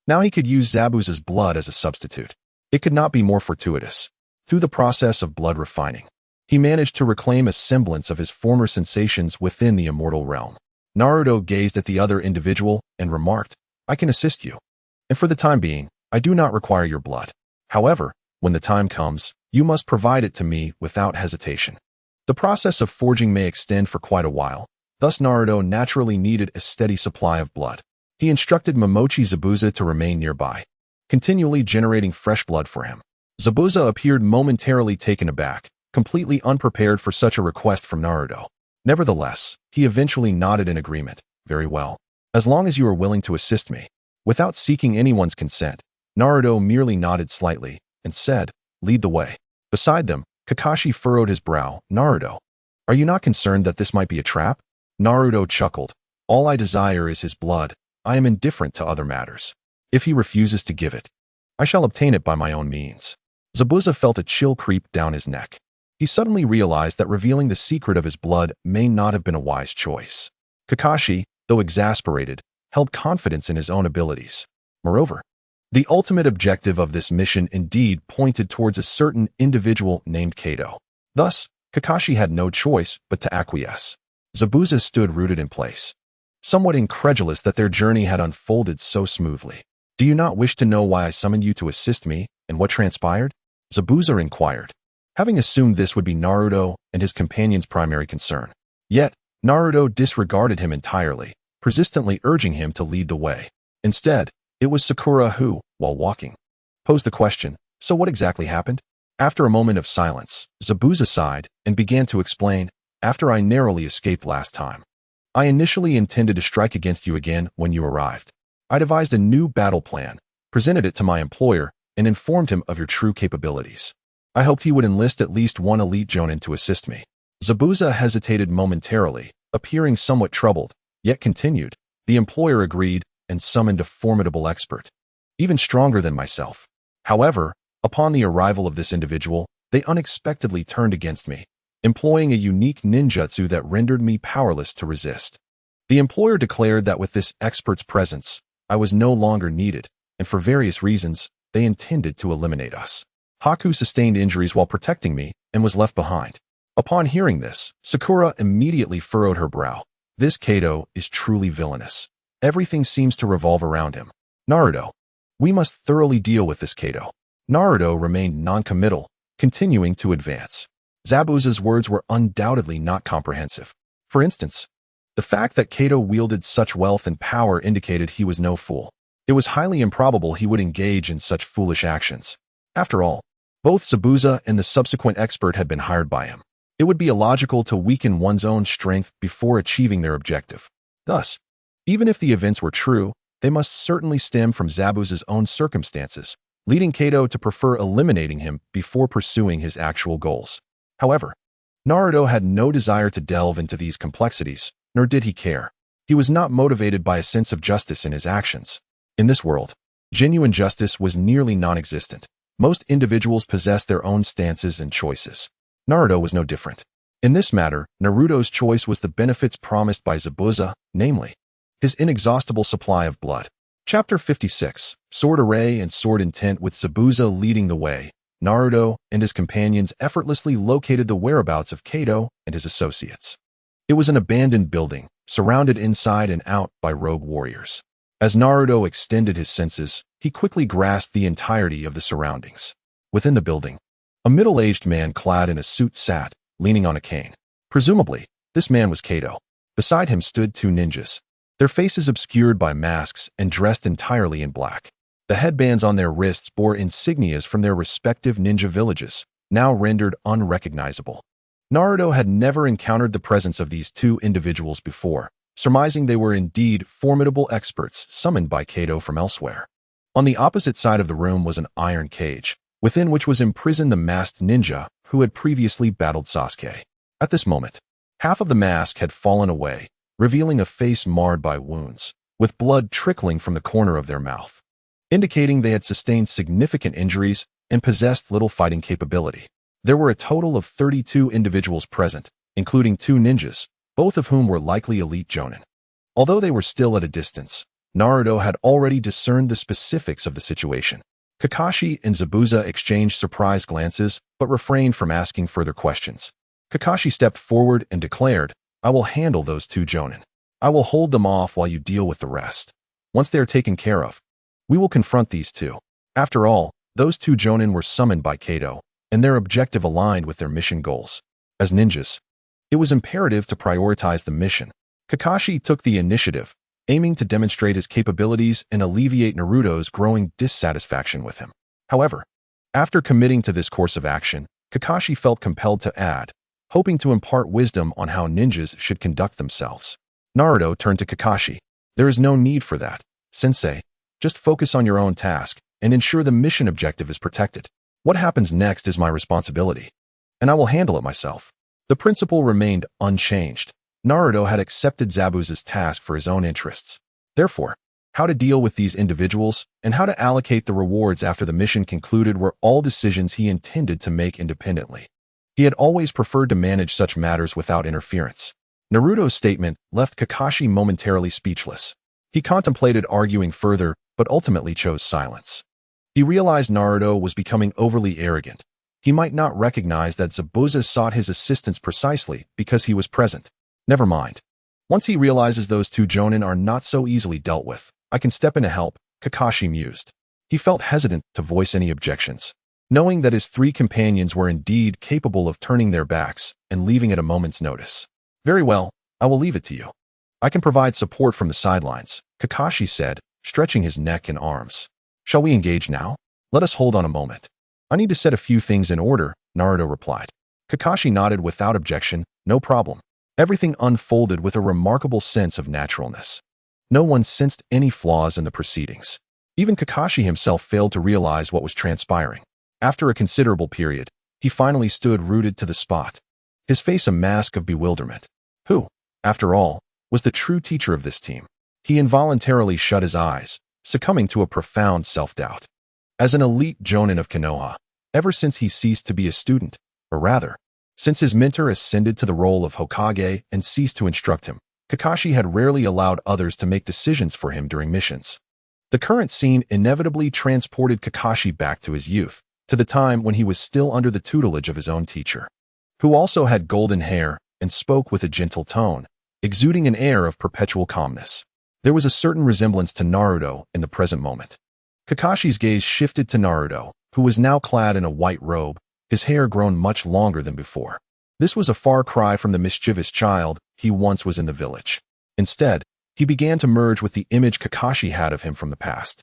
now he could use Zabuza's blood as a substitute. It could not be more fortuitous. Through the process of blood refining, he managed to reclaim a semblance of his former sensations within the immortal realm. Naruto gazed at the other individual and remarked, "I can assist you. And for the time being, I do not require your blood. However, when the time comes, you must provide it to me without hesitation." The process of forging may extend for quite a while, thus Naruto naturally needed a steady supply of blood. He instructed Momochi Zabuza to remain nearby, continually generating fresh blood for him. Zabuza appeared momentarily taken aback, completely unprepared for such a request from Naruto. Nevertheless, he eventually nodded in agreement. "Very well. As long as you are willing to assist me." Without seeking anyone's consent, Naruto merely nodded slightly and said, "Lead the way." Beside them, Kakashi furrowed his brow. "Naruto, are you not concerned that this might be a trap?" Naruto chuckled. "All I desire is his blood. I am indifferent to other matters. If he refuses to give it, I shall obtain it by my own means." Zabuza felt a chill creep down his neck. He suddenly realized that revealing the secret of his blood may not have been a wise choice. Kakashi, though exasperated, held confidence in his own abilities. Moreover, the ultimate objective of this mission indeed pointed towards a certain individual named Kato. Thus, Kakashi had no choice but to acquiesce. Zabuza stood rooted in place, somewhat incredulous that their journey had unfolded so smoothly. "Do you not wish to know why I summoned you to assist me, and what transpired?" Zabuza inquired, having assumed this would be Naruto and his companion's primary concern. Yet, Naruto disregarded him entirely, persistently urging him to lead the way. Instead, it was Sakura who, while walking, posed the question, "So what exactly happened?" After a moment of silence, Zabuza sighed and began to explain, after I narrowly escaped last time. I initially intended to strike against you again when you arrived. I devised a new battle plan, presented it to my employer, and informed him of your true capabilities. I hoped he would enlist at least one elite jonin to assist me. Zabuza hesitated momentarily, appearing somewhat troubled, yet continued. The employer agreed and summoned a formidable expert, even stronger than myself. However, upon the arrival of this individual, they unexpectedly turned against me, employing a unique ninjutsu that rendered me powerless to resist. The employer declared that with this expert's presence, I was no longer needed, and for various reasons, they intended to eliminate us. Haku sustained injuries while protecting me and was left behind. Upon hearing this, Sakura immediately furrowed her brow. This Kato is truly villainous. Everything seems to revolve around him. Naruto. We must thoroughly deal with this Kato. Naruto remained non-committal, continuing to advance. Zabuza's words were undoubtedly not comprehensive. For instance, the fact that Kato wielded such wealth and power indicated he was no fool. It was highly improbable he would engage in such foolish actions. After all, both Zabuza and the subsequent expert had been hired by him. It would be illogical to weaken one's own strength before achieving their objective. Thus, even if the events were true, they must certainly stem from Zabuza's own circumstances, leading Kato to prefer eliminating him before pursuing his actual goals. However, Naruto had no desire to delve into these complexities, nor did he care. He was not motivated by a sense of justice in his actions. In this world, genuine justice was nearly non-existent. Most individuals possessed their own stances and choices. Naruto was no different. In this matter, Naruto's choice was the benefits promised by Zabuza, namely, his inexhaustible supply of blood. Chapter 56, Sword Array and Sword Intent. With Zabuza leading the way, Naruto and his companions effortlessly located the whereabouts of Kato and his associates. It was an abandoned building, surrounded inside and out by rogue warriors. As Naruto extended his senses, he quickly grasped the entirety of the surroundings. Within the building, a middle-aged man clad in a suit sat, leaning on a cane. Presumably, this man was Kato. Beside him stood two ninjas, their faces obscured by masks and dressed entirely in black. The headbands on their wrists bore insignias from their respective ninja villages, now rendered unrecognizable. Naruto had never encountered the presence of these two individuals before, surmising they were indeed formidable experts summoned by Kato from elsewhere. On the opposite side of the room was an iron cage, within which was imprisoned the masked ninja who had previously battled Sasuke. At this moment, half of the mask had fallen away, revealing a face marred by wounds, with blood trickling from the corner of their mouth, indicating they had sustained significant injuries and possessed little fighting capability. There were a total of 32 individuals present, including two ninjas, both of whom were likely elite jonin. Although they were still at a distance, Naruto had already discerned the specifics of the situation. Kakashi and Zabuza exchanged surprised glances, but refrained from asking further questions. Kakashi stepped forward and declared, I will handle those two jonin. I will hold them off while you deal with the rest. Once they are taken care of, we will confront these two. After all, those two jonin were summoned by Kato, and their objective aligned with their mission goals. As ninjas, it was imperative to prioritize the mission. Kakashi took the initiative, aiming to demonstrate his capabilities and alleviate Naruto's growing dissatisfaction with him. However, after committing to this course of action, Kakashi felt compelled to add, hoping to impart wisdom on how ninjas should conduct themselves. Naruto turned to Kakashi. There is no need for that, Sensei. Just focus on your own task and ensure the mission objective is protected. What happens next is my responsibility, and I will handle it myself. The principle remained unchanged. Naruto had accepted Zabuza's task for his own interests. Therefore, how to deal with these individuals and how to allocate the rewards after the mission concluded were all decisions he intended to make independently. He had always preferred to manage such matters without interference. Naruto's statement left Kakashi momentarily speechless. He contemplated arguing further, but ultimately chose silence. He realized Naruto was becoming overly arrogant. He might not recognize that Zabuza sought his assistance precisely because he was present. Never mind. Once he realizes those two jonin are not so easily dealt with, I can step in to help, Kakashi mused. He felt hesitant to voice any objections, knowing that his three companions were indeed capable of turning their backs and leaving at a moment's notice. Very well, I will leave it to you. I can provide support from the sidelines, Kakashi said, stretching his neck and arms. Shall we engage now? Let us hold on a moment. I need to set a few things in order, Naruto replied. Kakashi nodded without objection. No problem. Everything unfolded with a remarkable sense of naturalness. No one sensed any flaws in the proceedings. Even Kakashi himself failed to realize what was transpiring. After a considerable period, he finally stood rooted to the spot, his face a mask of bewilderment. Who, after all, was the true teacher of this team? He involuntarily shut his eyes, succumbing to a profound self-doubt. As an elite jonin of Konoha, ever since he ceased to be a student, or rather, since his mentor ascended to the role of Hokage and ceased to instruct him, Kakashi had rarely allowed others to make decisions for him during missions. The current scene inevitably transported Kakashi back to his youth, to the time when he was still under the tutelage of his own teacher, who also had golden hair and spoke with a gentle tone, exuding an air of perpetual calmness. There was a certain resemblance to Naruto in the present moment. Kakashi's gaze shifted to Naruto, who was now clad in a white robe, his hair grown much longer than before. This was a far cry from the mischievous child he once was in the village. Instead, he began to merge with the image Kakashi had of him from the past.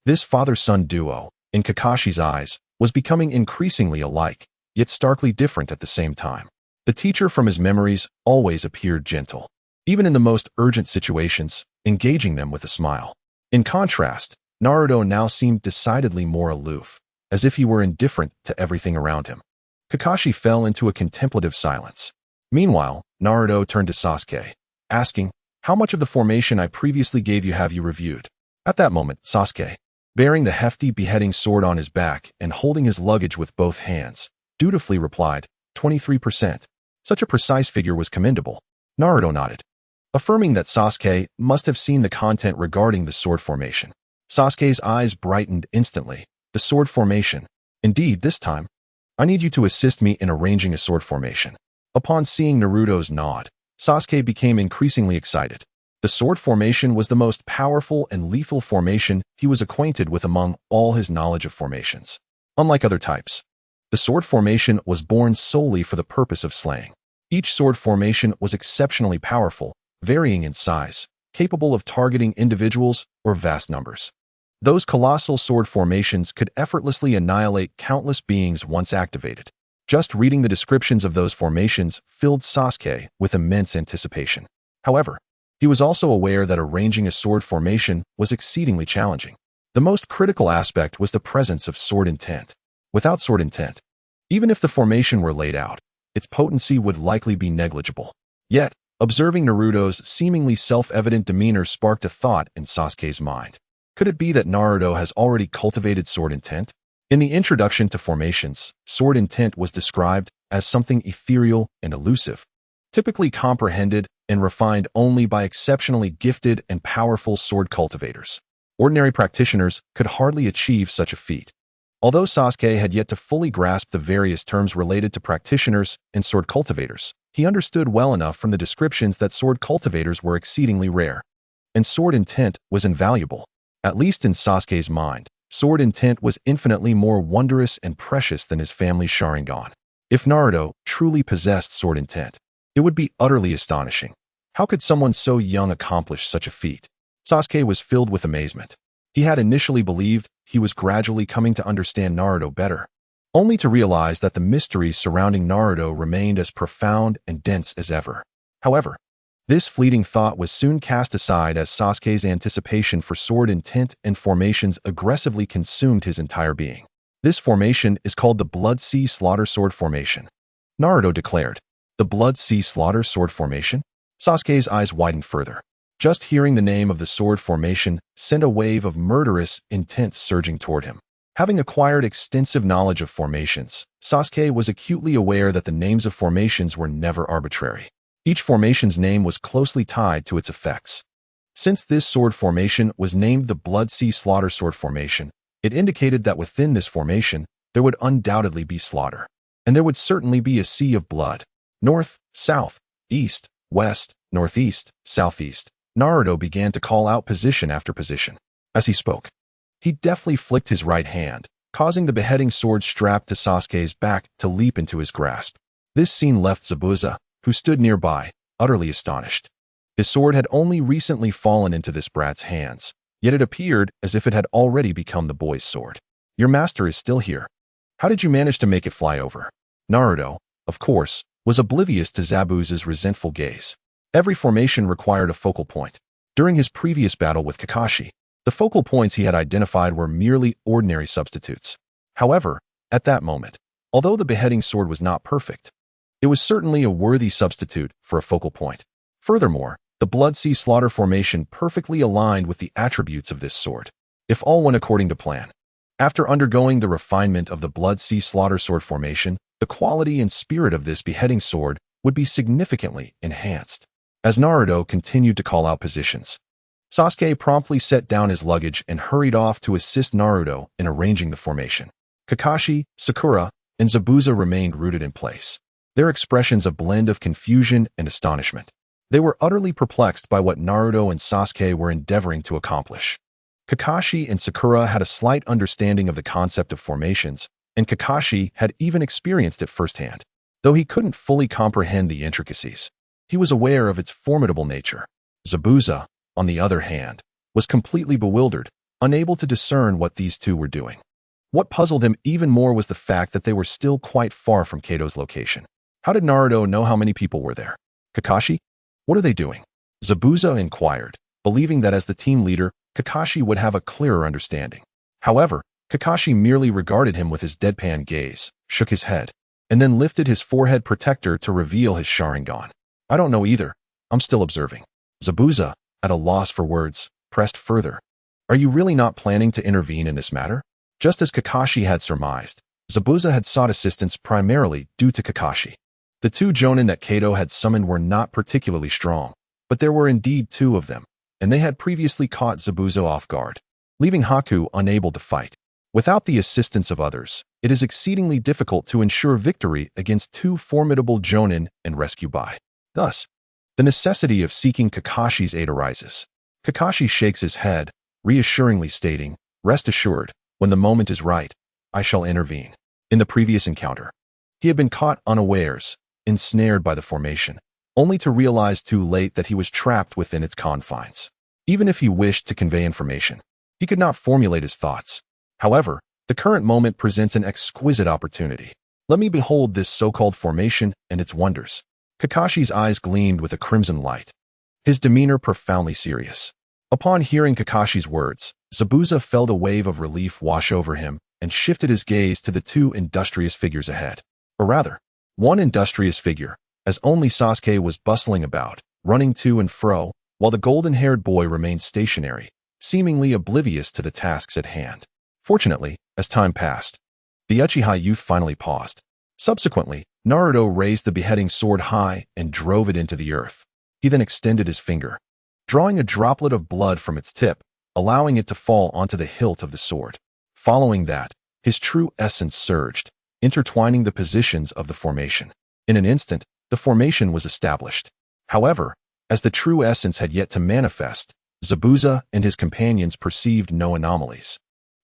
This father-son duo, in Kakashi's eyes, was becoming increasingly alike, yet starkly different at the same time. The teacher from his memories always appeared gentle, even in the most urgent situations, engaging them with a smile. In contrast, Naruto now seemed decidedly more aloof, as if he were indifferent to everything around him. Kakashi fell into a contemplative silence. Meanwhile, Naruto turned to Sasuke, asking, "How much of the formation I previously gave you have you reviewed?" At that moment, Sasuke, bearing the hefty beheading sword on his back and holding his luggage with both hands, dutifully replied, 23%. Such a precise figure was commendable. Naruto nodded, affirming that Sasuke must have seen the content regarding the sword formation. Sasuke's eyes brightened instantly. The sword formation. Indeed, this time, I need you to assist me in arranging a sword formation. Upon seeing Naruto's nod, Sasuke became increasingly excited. The sword formation was the most powerful and lethal formation he was acquainted with among all his knowledge of formations. Unlike other types, the sword formation was born solely for the purpose of slaying. Each sword formation was exceptionally powerful, varying in size, capable of targeting individuals or vast numbers. Those colossal sword formations could effortlessly annihilate countless beings once activated. Just reading the descriptions of those formations filled Sasuke with immense anticipation. However, he was also aware that arranging a sword formation was exceedingly challenging. The most critical aspect was the presence of sword intent. Without sword intent, even if the formation were laid out, its potency would likely be negligible. Yet, observing Naruto's seemingly self-evident demeanor sparked a thought in Sasuke's mind. Could it be that Naruto has already cultivated sword intent? In the introduction to formations, sword intent was described as something ethereal and elusive, typically comprehended and refined only by exceptionally gifted and powerful sword cultivators. Ordinary practitioners could hardly achieve such a feat. Although Sasuke had yet to fully grasp the various terms related to practitioners and sword cultivators, he understood well enough from the descriptions that sword cultivators were exceedingly rare, and sword intent was invaluable. At least in Sasuke's mind, sword intent was infinitely more wondrous and precious than his family's Sharingan. If Naruto truly possessed sword intent, it would be utterly astonishing. How could someone so young accomplish such a feat? Sasuke was filled with amazement. He had initially believed he was gradually coming to understand Naruto better, only to realize that the mysteries surrounding Naruto remained as profound and dense as ever. However, this fleeting thought was soon cast aside as Sasuke's anticipation for sword intent and formations aggressively consumed his entire being. This formation is called the Blood Sea Slaughter Sword Formation, Naruto declared. The Blood Sea Slaughter Sword Formation? Sasuke's eyes widened further. Just hearing the name of the sword formation sent a wave of murderous intent surging toward him. Having acquired extensive knowledge of formations, Sasuke was acutely aware that the names of formations were never arbitrary. Each formation's name was closely tied to its effects. Since this sword formation was named the Blood Sea Slaughter Sword Formation, it indicated that within this formation, there would undoubtedly be slaughter. And there would certainly be a sea of blood. North, south, east, west, northeast, southeast. Naruto began to call out position after position. As he spoke, he deftly flicked his right hand, causing the beheading sword strapped to Sasuke's back to leap into his grasp. This scene left Zabuza, who stood nearby, utterly astonished. His sword had only recently fallen into this brat's hands, yet it appeared as if it had already become the boy's sword. "Your master is still here. How did you manage to make it fly over? Naruto, of course, was oblivious to Zabuza's resentful gaze. Every formation required a focal point. During his previous battle with Kakashi, the focal points he had identified were merely ordinary substitutes. However, at that moment, although the beheading sword was not perfect, it was certainly a worthy substitute for a focal point. Furthermore, the Blood Sea Slaughter formation perfectly aligned with the attributes of this sword, if all went according to plan. After undergoing the refinement of the Blood Sea Slaughter sword formation, the quality and spirit of this beheading sword would be significantly enhanced. As Naruto continued to call out positions, Sasuke promptly set down his luggage and hurried off to assist Naruto in arranging the formation. Kakashi, Sakura, and Zabuza remained rooted in place, their expressions a blend of confusion and astonishment. They were utterly perplexed by what Naruto and Sasuke were endeavoring to accomplish. Kakashi and Sakura had a slight understanding of the concept of formations, and Kakashi had even experienced it firsthand. Though he couldn't fully comprehend the intricacies, he was aware of its formidable nature. Zabuza, on the other hand, was completely bewildered, unable to discern what these two were doing. What puzzled him even more was the fact that they were still quite far from Kato's location. How did Naruto know how many people were there? Kakashi? What are they doing? Zabuza inquired, believing that as the team leader, Kakashi would have a clearer understanding. However, Kakashi merely regarded him with his deadpan gaze, shook his head, and then lifted his forehead protector to reveal his Sharingan. I don't know either. I'm still observing. Zabuza, at a loss for words, pressed further. Are you really not planning to intervene in this matter? Just as Kakashi had surmised, Zabuza had sought assistance primarily due to Kakashi. The two Jonin that Kato had summoned were not particularly strong, but there were indeed two of them, and they had previously caught Zabuza off guard, leaving Haku unable to fight. Without the assistance of others, it is exceedingly difficult to ensure victory against two formidable Jonin and rescue Bai. Thus, the necessity of seeking Kakashi's aid arises. Kakashi shakes his head, reassuringly stating, "Rest assured, when the moment is right, I shall intervene." In the previous encounter, he had been caught unawares, ensnared by the formation, only to realize too late that he was trapped within its confines. Even if he wished to convey information, he could not formulate his thoughts. However, the current moment presents an exquisite opportunity. Let me behold this so-called formation and its wonders. Kakashi's eyes gleamed with a crimson light, his demeanor profoundly serious. Upon hearing Kakashi's words, Zabuza felt a wave of relief wash over him and shifted his gaze to the two industrious figures ahead. Or rather, one industrious figure, as only Sasuke was bustling about, running to and fro, while the golden-haired boy remained stationary, seemingly oblivious to the tasks at hand. Fortunately, as time passed, the Uchiha youth finally paused. Subsequently, Naruto raised the beheading sword high and drove it into the earth. He then extended his finger, drawing a droplet of blood from its tip, allowing it to fall onto the hilt of the sword. Following that, his true essence surged, intertwining the positions of the formation. In an instant, the formation was established. However, as the true essence had yet to manifest, Zabuza and his companions perceived no anomalies.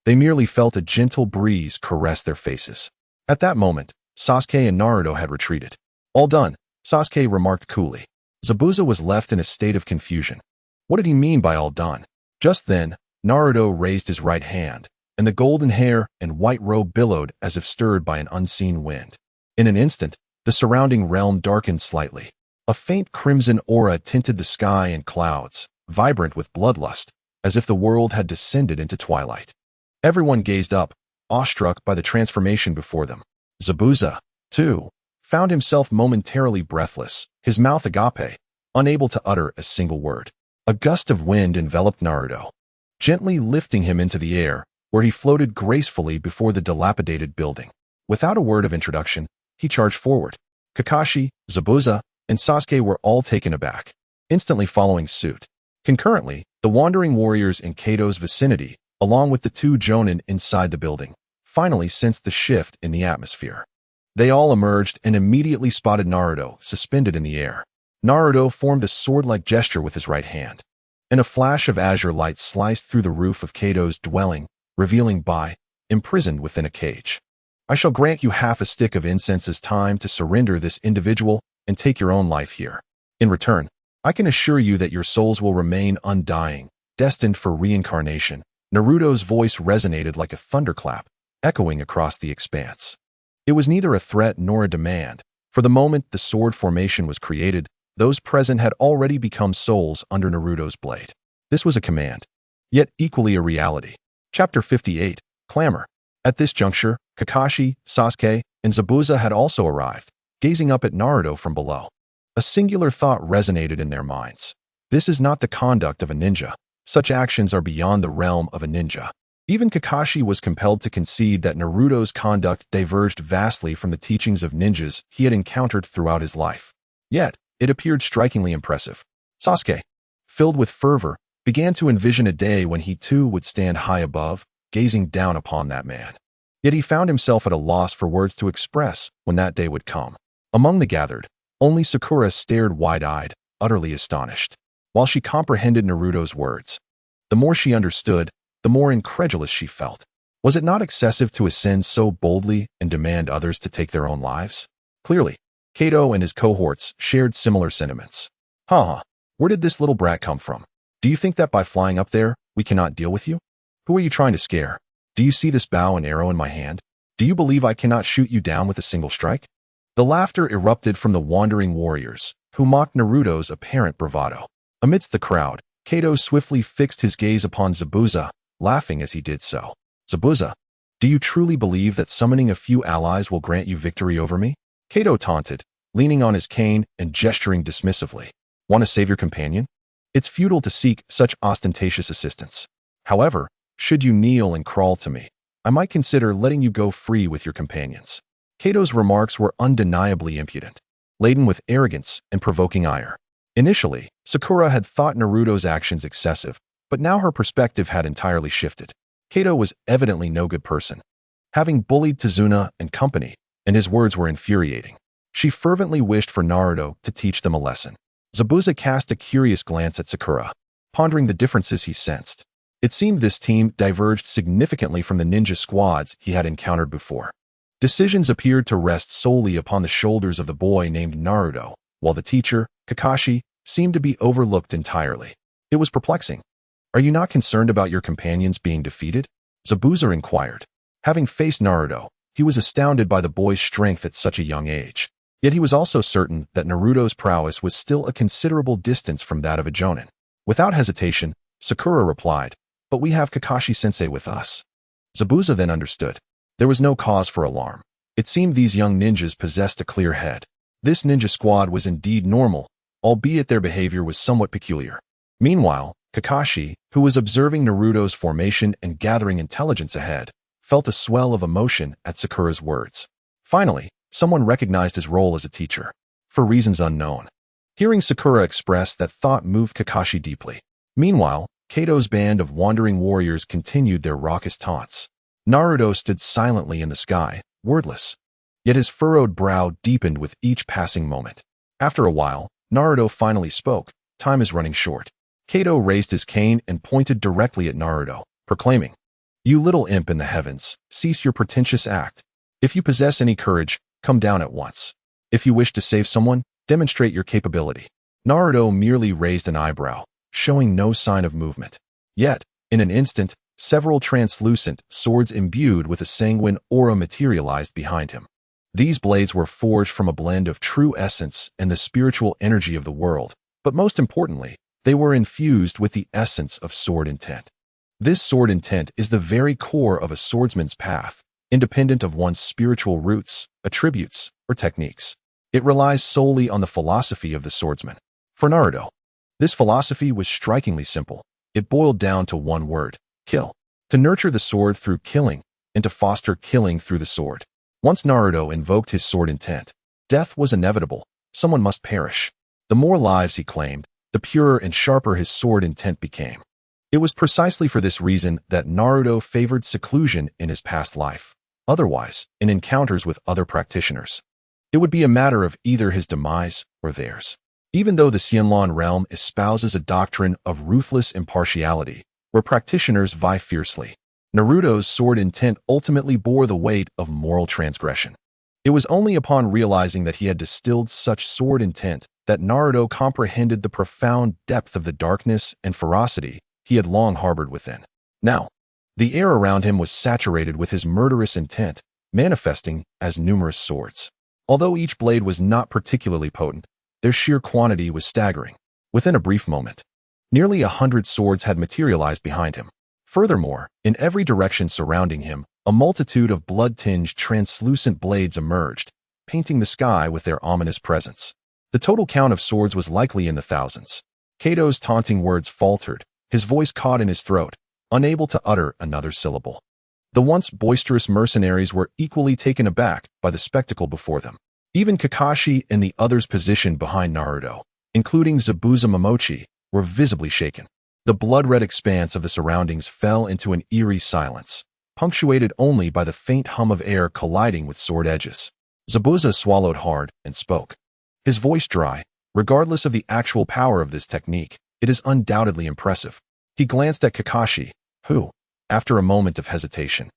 They merely felt a gentle breeze caress their faces. At that moment, Sasuke and Naruto had retreated. All done, Sasuke remarked coolly. Zabuza was left in a state of confusion. What did he mean by all done? Just then, Naruto raised his right hand, and the golden hair and white robe billowed as if stirred by an unseen wind. In an instant, the surrounding realm darkened slightly. A faint crimson aura tinted the sky and clouds, vibrant with bloodlust, as if the world had descended into twilight. Everyone gazed up, awestruck by the transformation before them. Zabuza, too, found himself momentarily breathless, his mouth agape, unable to utter a single word. A gust of wind enveloped Naruto, gently lifting him into the air, where he floated gracefully before the dilapidated building. Without a word of introduction, he charged forward. Kakashi, Zabuza, and Sasuke were all taken aback, instantly following suit. Concurrently, the wandering warriors in Kato's vicinity, along with the two Jonin inside the building, finally sensed the shift in the atmosphere. They all emerged and immediately spotted Naruto suspended in the air. Naruto formed a sword-like gesture with his right hand, and a flash of azure light sliced through the roof of Kato's dwelling, revealing Bai, imprisoned within a cage. I shall grant you half a stick of incense as time to surrender this individual and take your own life here. In return, I can assure you that your souls will remain undying, destined for reincarnation. Naruto's voice resonated like a thunderclap, echoing across the expanse. It was neither a threat nor a demand. For the moment the sword formation was created, those present had already become souls under Naruto's blade. This was a command, yet equally a reality. Chapter 58, Clamor. At this juncture, Kakashi, Sasuke, and Zabuza had also arrived, gazing up at Naruto from below. A singular thought resonated in their minds. This is not the conduct of a ninja. Such actions are beyond the realm of a ninja. Even Kakashi was compelled to concede that Naruto's conduct diverged vastly from the teachings of ninjas he had encountered throughout his life. Yet, it appeared strikingly impressive. Sasuke, filled with fervor, began to envision a day when he too would stand high above, gazing down upon that man. Yet he found himself at a loss for words to express when that day would come. Among the gathered, only Sakura stared wide-eyed, utterly astonished. While she comprehended Naruto's words, the more she understood, the more incredulous she felt. Was it not excessive to ascend so boldly and demand others to take their own lives? Clearly, Kato and his cohorts shared similar sentiments. Where did this little brat come from? Do you think that by flying up there, we cannot deal with you? Who are you trying to scare? Do you see this bow and arrow in my hand? Do you believe I cannot shoot you down with a single strike? The laughter erupted from the wandering warriors, who mocked Naruto's apparent bravado. Amidst the crowd, Kato swiftly fixed his gaze upon Zabuza, laughing as he did so. Zabuza, do you truly believe that summoning a few allies will grant you victory over me? Kato taunted, leaning on his cane and gesturing dismissively. Want to save your companion? It's futile to seek such ostentatious assistance. However, should you kneel and crawl to me, I might consider letting you go free with your companions. Kato's remarks were undeniably impudent, laden with arrogance and provoking ire. Initially, Sakura had thought Naruto's actions excessive, but now her perspective had entirely shifted. Kato was evidently no good person, having bullied Tazuna and company, and his words were infuriating. She fervently wished for Naruto to teach them a lesson. Zabuza cast a curious glance at Sakura, pondering the differences he sensed. It seemed this team diverged significantly from the ninja squads he had encountered before. Decisions appeared to rest solely upon the shoulders of the boy named Naruto, while the teacher, Kakashi, seemed to be overlooked entirely. It was perplexing. Are you not concerned about your companions being defeated? Zabuza inquired. Having faced Naruto, he was astounded by the boy's strength at such a young age. Yet he was also certain that Naruto's prowess was still a considerable distance from that of a jonin. Without hesitation, Sakura replied, "But we have Kakashi-sensei with us." Zabuza then understood. There was no cause for alarm. It seemed these young ninjas possessed a clear head. This ninja squad was indeed normal, albeit their behavior was somewhat peculiar. Meanwhile, Kakashi, who was observing Naruto's formation and gathering intelligence ahead, felt a swell of emotion at Sakura's words. Finally, someone recognized his role as a teacher, for reasons unknown. Hearing Sakura express that thought moved Kakashi deeply. Meanwhile, Kato's band of wandering warriors continued their raucous taunts. Naruto stood silently in the sky, wordless. Yet his furrowed brow deepened with each passing moment. After a while, Naruto finally spoke. Time is running short. Kato raised his cane and pointed directly at Naruto, proclaiming, "You little imp in the heavens, cease your pretentious act. If you possess any courage, come down at once. If you wish to save someone, demonstrate your capability." Naruto merely raised an eyebrow, showing no sign of movement. Yet, in an instant, several translucent swords imbued with a sanguine aura materialized behind him. These blades were forged from a blend of true essence and the spiritual energy of the world, but most importantly, they were infused with the essence of sword intent. This sword intent is the very core of a swordsman's path, independent of one's spiritual roots, attributes, or techniques. It relies solely on the philosophy of the swordsman. For Naruto, this philosophy was strikingly simple. It boiled down to one word: kill. To nurture the sword through killing, and to foster killing through the sword. Once Naruto invoked his sword intent, death was inevitable. Someone must perish. The more lives he claimed, the purer and sharper his sword intent became. It was precisely for this reason that Naruto favored seclusion in his past life. Otherwise, in encounters with other practitioners, it would be a matter of either his demise or theirs. Even though the Xianlan realm espouses a doctrine of ruthless impartiality, where practitioners vie fiercely, Naruto's sword intent ultimately bore the weight of moral transgression. It was only upon realizing that he had distilled such sword intent that Naruto comprehended the profound depth of the darkness and ferocity he had long harbored within. Now, The air around him was saturated with his murderous intent, manifesting as numerous swords. Although each blade was not particularly potent, their sheer quantity was staggering. Within a brief moment, nearly 100 swords had materialized behind him. Furthermore, in every direction surrounding him, a multitude of blood-tinged, translucent blades emerged, painting the sky with their ominous presence. The total count of swords was likely in the thousands. Kato's taunting words faltered, his voice caught in his throat, unable to utter another syllable. The once boisterous mercenaries were equally taken aback by the spectacle before them. Even Kakashi and the others positioned behind Naruto, including Zabuza Momochi, were visibly shaken. The blood-red expanse of the surroundings fell into an eerie silence, punctuated only by the faint hum of air colliding with sword edges. Zabuza swallowed hard and spoke, his voice dry. Regardless of the actual power of this technique, it is undoubtedly impressive. He glanced at Kakashi, who, after a moment of hesitation,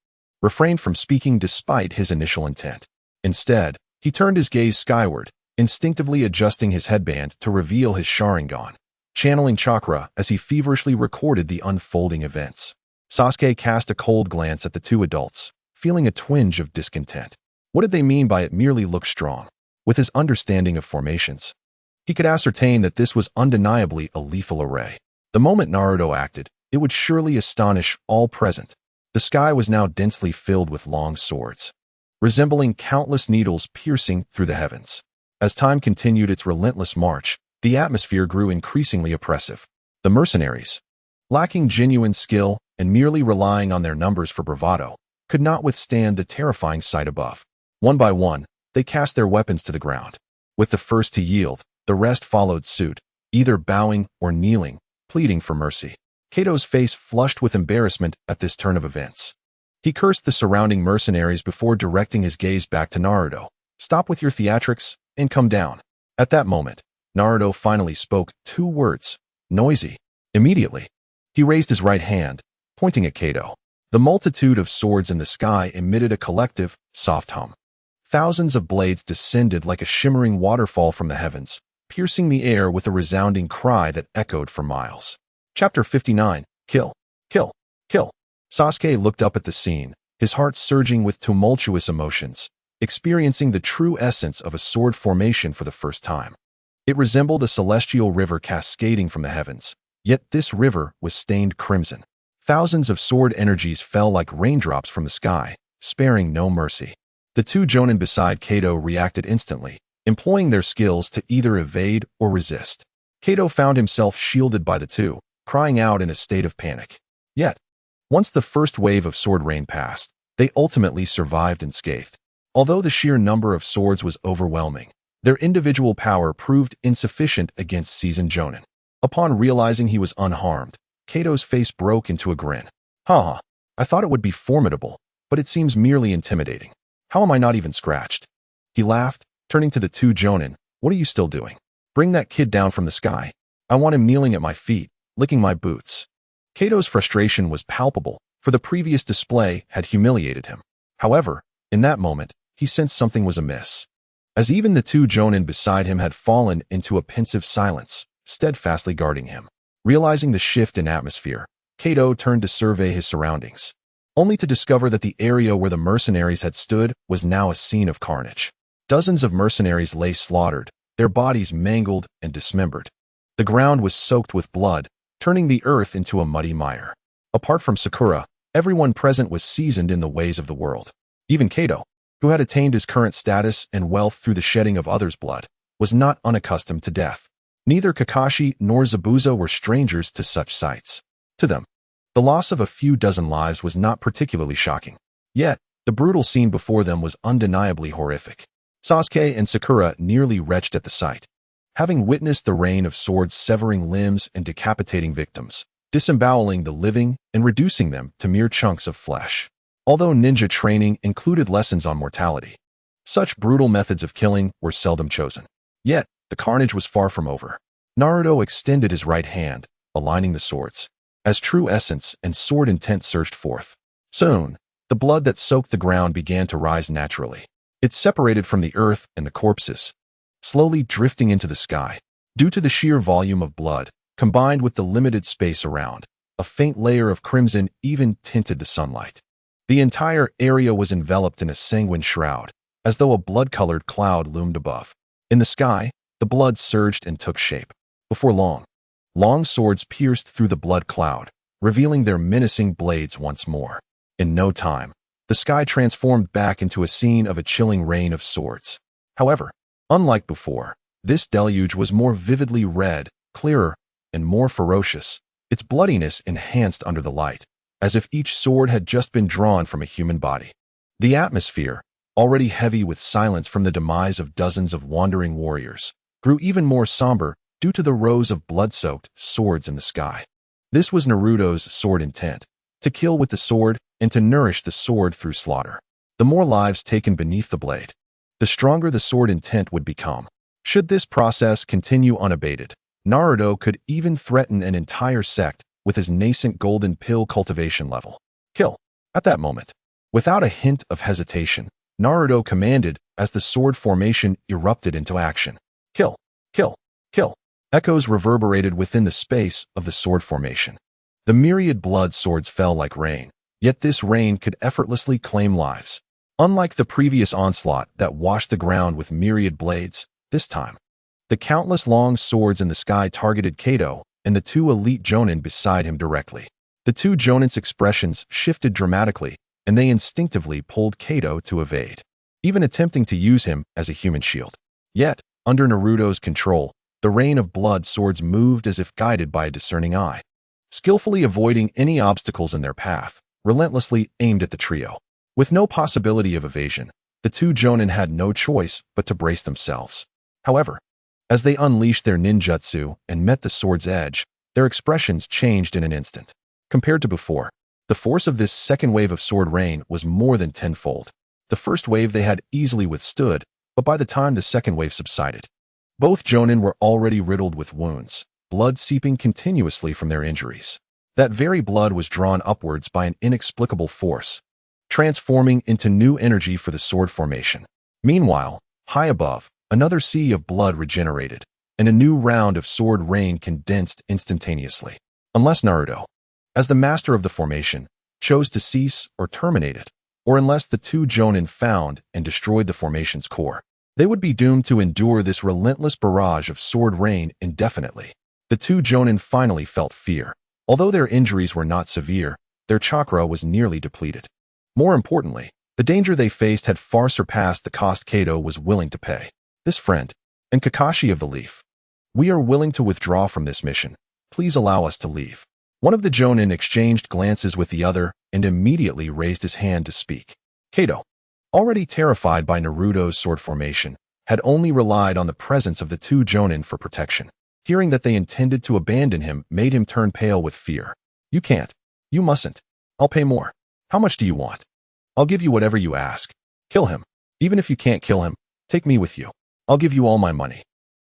refrained from speaking despite his initial intent. Instead, he turned his gaze skyward, instinctively adjusting his headband to reveal his Sharingan, channeling chakra as he feverishly recorded the unfolding events. Sasuke cast a cold glance at the two adults, feeling a twinge of discontent. What did they mean by it merely looked strong? With his understanding of formations, he could ascertain that this was undeniably a lethal array. The moment Naruto acted, it would surely astonish all present. The sky was now densely filled with long swords, resembling countless needles piercing through the heavens. As time continued its relentless march, the atmosphere grew increasingly oppressive. The mercenaries, lacking genuine skill and merely relying on their numbers for bravado, could not withstand the terrifying sight above. One by one, they cast their weapons to the ground. With the first to yield, the rest followed suit, either bowing or kneeling, pleading for mercy. Kato's face flushed with embarrassment at this turn of events. He cursed the surrounding mercenaries before directing his gaze back to Naruto. "Stop with your theatrics and come down." At that moment, Naruto finally spoke 2 words, "Noisy." Immediately, he raised his right hand, pointing at Kato. The multitude of swords in the sky emitted a collective, soft hum. Thousands of blades descended like a shimmering waterfall from the heavens, piercing the air with a resounding cry that echoed for miles. Chapter 59, Kill, Kill, Kill. Sasuke looked up at the scene, his heart surging with tumultuous emotions, experiencing the true essence of a sword formation for the first time. It resembled a celestial river cascading from the heavens, yet this river was stained crimson. Thousands of sword energies fell like raindrops from the sky, sparing no mercy. The 2 jonin beside Kato reacted instantly, employing their skills to either evade or resist. Kato found himself shielded by the 2, crying out in a state of panic. Yet, once the first wave of sword rain passed, they ultimately survived unscathed. Although the sheer number of swords was overwhelming, their individual power proved insufficient against seasoned jonin. Upon realizing he was unharmed, Kato's face broke into a grin. "Haha, I thought it would be formidable, but it seems merely intimidating. How am I not even scratched?" He laughed, turning to the 2 jonin. "What are you still doing? Bring that kid down from the sky. I want him kneeling at my feet, licking my boots." Kato's frustration was palpable, for the previous display had humiliated him. However, in that moment, he sensed something was amiss. As even the 2 jonin beside him had fallen into a pensive silence, steadfastly guarding him. Realizing the shift in atmosphere, Kato turned to survey his surroundings, only to discover that the area where the mercenaries had stood was now a scene of carnage. Dozens of mercenaries lay slaughtered, their bodies mangled and dismembered. The ground was soaked with blood, turning the earth into a muddy mire. Apart from Sakura, everyone present was seasoned in the ways of the world. Even Kato, who had attained his current status and wealth through the shedding of others' blood, was not unaccustomed to death. Neither Kakashi nor Zabuza were strangers to such sights. To them, the loss of a few dozen lives was not particularly shocking. Yet, the brutal scene before them was undeniably horrific. Sasuke and Sakura nearly retched at the sight. Having witnessed the rain of swords severing limbs and decapitating victims, disemboweling the living and reducing them to mere chunks of flesh. Although ninja training included lessons on mortality, such brutal methods of killing were seldom chosen. Yet, the carnage was far from over. Naruto extended his right hand, aligning the swords, as true essence and sword intent surged forth. Soon, the blood that soaked the ground began to rise naturally. It separated from the earth and the corpses, slowly drifting into the sky. Due to the sheer volume of blood, combined with the limited space around, A faint layer of crimson even tinted the sunlight. The entire area was enveloped in a sanguine shroud, as though a blood-colored cloud loomed above. In the sky, the blood surged and took shape. Before long, long swords pierced through the blood cloud, revealing their menacing blades once more. In no time, the sky transformed back into a scene of a chilling rain of swords. However, unlike before, this deluge was more vividly red, clearer, and more ferocious, its bloodiness enhanced under the light, as if each sword had just been drawn from a human body. The atmosphere, already heavy with silence from the demise of dozens of wandering warriors, grew even more somber due to the rows of blood-soaked swords in the sky. This was Naruto's sword intent, to kill with the sword and to nourish the sword through slaughter. The more lives taken beneath the blade, the stronger the sword intent would become. Should this process continue unabated, Naruto could even threaten an entire sect with his nascent golden pill cultivation level. Kill. At that moment, without a hint of hesitation, Naruto commanded as the sword formation erupted into action. Kill. Kill. Kill. Echoes reverberated within the space of the sword formation. The myriad blood swords fell like rain, yet this rain could effortlessly claim lives. Unlike the previous onslaught that washed the ground with myriad blades, this time, the countless long swords in the sky targeted Kato and the two elite Jonin beside him directly. The two Jonin's expressions shifted dramatically, and they instinctively pulled Kato to evade, even attempting to use him as a human shield. Yet, under Naruto's control, the rain of blood swords moved as if guided by a discerning eye, skillfully avoiding any obstacles in their path, relentlessly aimed at the trio. With no possibility of evasion, the two Jonin had no choice but to brace themselves. However, as they unleashed their ninjutsu and met the sword's edge, their expressions changed in an instant. Compared to before, the force of this second wave of sword rain was more than tenfold. The first wave they had easily withstood, but by the time the second wave subsided, both Jonin were already riddled with wounds, blood seeping continuously from their injuries. That very blood was drawn upwards by an inexplicable force, transforming into new energy for the sword formation. Meanwhile, high above, another sea of blood regenerated, and a new round of sword rain condensed instantaneously. Unless Naruto, as the master of the formation, chose to cease or terminate it, or unless the two Jonin found and destroyed the formation's core, they would be doomed to endure this relentless barrage of sword rain indefinitely. The two Jonin finally felt fear. Although their injuries were not severe, their chakra was nearly depleted. More importantly, the danger they faced had far surpassed the cost Kato was willing to pay. This friend, and Kakashi of the Leaf, we are willing to withdraw from this mission. Please allow us to leave. One of the Jonin exchanged glances with the other and immediately raised his hand to speak. Kato, already terrified by Naruto's sword formation, had only relied on the presence of the two Jonin for protection. Hearing that they intended to abandon him made him turn pale with fear. You can't. You mustn't. I'll pay more. How much do you want? I'll give you whatever you ask. Kill him. Even if you can't kill him, take me with you. I'll give you all my money.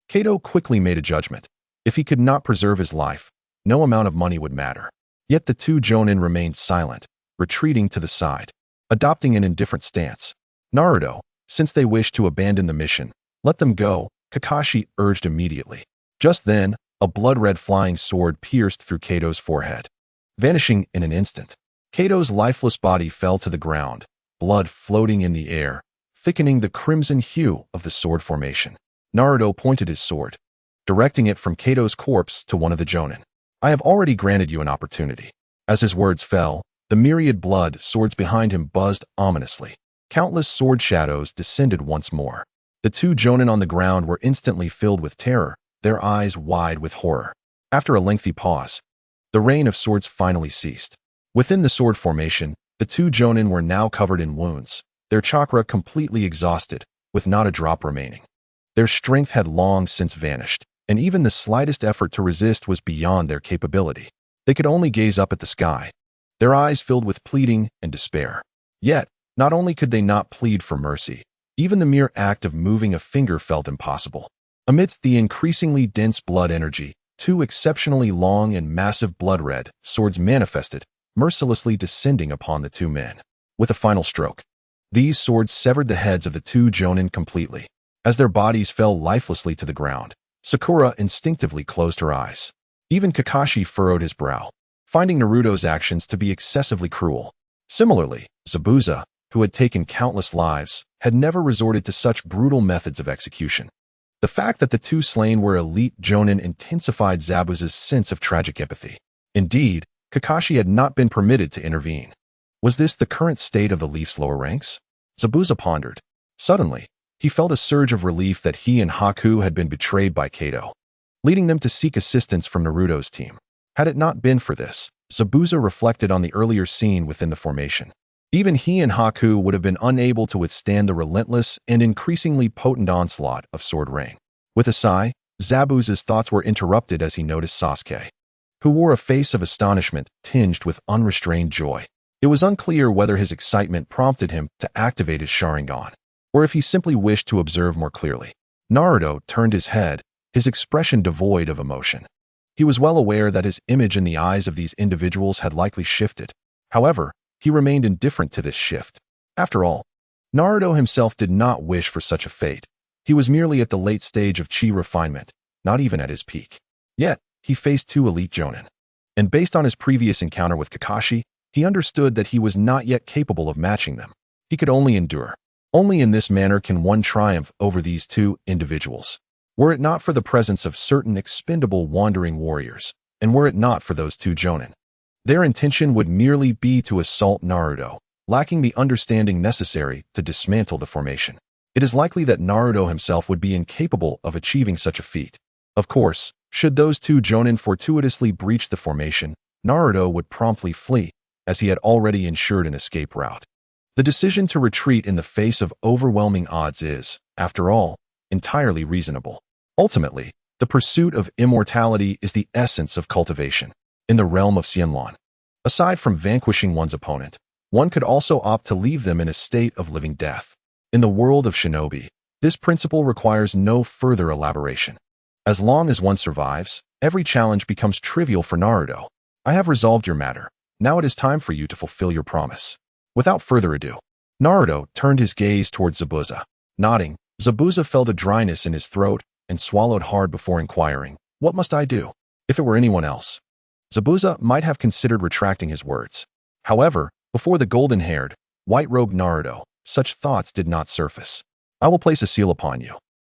Kato quickly made a judgment. If he could not preserve his life, no amount of money would matter. Yet the two Jonin remained silent, retreating to the side, adopting an indifferent stance. Naruto, since they wished to abandon the mission, let them go, Kakashi urged immediately. Just then, a blood-red flying sword pierced through Kato's forehead, vanishing in an instant. Kato's lifeless body fell to the ground, blood floating in the air, thickening the crimson hue of the sword formation. Naruto pointed his sword, directing it from Kato's corpse to one of the Jonin. I have already granted you an opportunity. As his words fell, the myriad blood swords behind him buzzed ominously. Countless sword shadows descended once more. The two Jonin on the ground were instantly filled with terror, their eyes wide with horror. After a lengthy pause, the rain of swords finally ceased. Within the sword formation, the two Jonin were now covered in wounds, their chakra completely exhausted, with not a drop remaining. Their strength had long since vanished, and even the slightest effort to resist was beyond their capability. They could only gaze up at the sky, their eyes filled with pleading and despair. Yet, not only could they not plead for mercy, even the mere act of moving a finger felt impossible. Amidst the increasingly dense blood energy, two exceptionally long and massive blood-red swords manifested, mercilessly descending upon the two men. With a final stroke, these swords severed the heads of the two Jonin completely. As their bodies fell lifelessly to the ground, Sakura instinctively closed her eyes. Even Kakashi furrowed his brow. finding Naruto's actions to be excessively cruel. Similarly, Zabuza, who had taken countless lives, had never resorted to such brutal methods of execution. The fact that the two slain were elite jonin intensified Zabuza's sense of tragic empathy. Indeed, Kakashi had not been permitted to intervene. Was this the current state of the Leaf's lower ranks? Zabuza pondered. Suddenly, he felt a surge of relief that he and Haku had been betrayed by Kato, leading them to seek assistance from Naruto's team. Had it not been for this, Zabuza reflected on the earlier scene within the formation. Even he and Haku would have been unable to withstand the relentless and increasingly potent onslaught of Sword Rain. With a sigh, Zabuza's thoughts were interrupted as he noticed Sasuke, who wore a face of astonishment tinged with unrestrained joy. It was unclear whether his excitement prompted him to activate his Sharingan, or if he simply wished to observe more clearly. Naruto turned his head, his expression devoid of emotion. He was well aware that his image in the eyes of these individuals had likely shifted. However, he remained indifferent to this shift. After all, Naruto himself did not wish for such a fate. He was merely at the late stage of chi refinement, not even at his peak. Yet, he faced two elite jonin. And based on his previous encounter with Kakashi, he understood that he was not yet capable of matching them. He could only endure. Only in this manner can one triumph over these two individuals. Were it not for the presence of certain expendable wandering warriors, and were it not for those two jonin, their intention would merely be to assault Naruto, lacking the understanding necessary to dismantle the formation. It is likely that Naruto himself would be incapable of achieving such a feat. Of course, should those two jonin fortuitously breach the formation, Naruto would promptly flee, as he had already ensured an escape route. The decision to retreat in the face of overwhelming odds is, after all, entirely reasonable. Ultimately, the pursuit of immortality is the essence of cultivation. In the realm of Xianlan, aside from vanquishing one's opponent, one could also opt to leave them in a state of living death. In the world of shinobi, this principle requires no further elaboration. As long as one survives, every challenge becomes trivial for Naruto. I have resolved your matter. Now it is time for you to fulfill your promise. Without further ado, Naruto turned his gaze towards Zabuza. Nodding, Zabuza felt a dryness in his throat and swallowed hard before inquiring, "What must I do?" If it were anyone else, Zabuza might have considered retracting his words. However, before the golden-haired, white-robed Naruto, such thoughts did not surface. "I will place a seal upon you.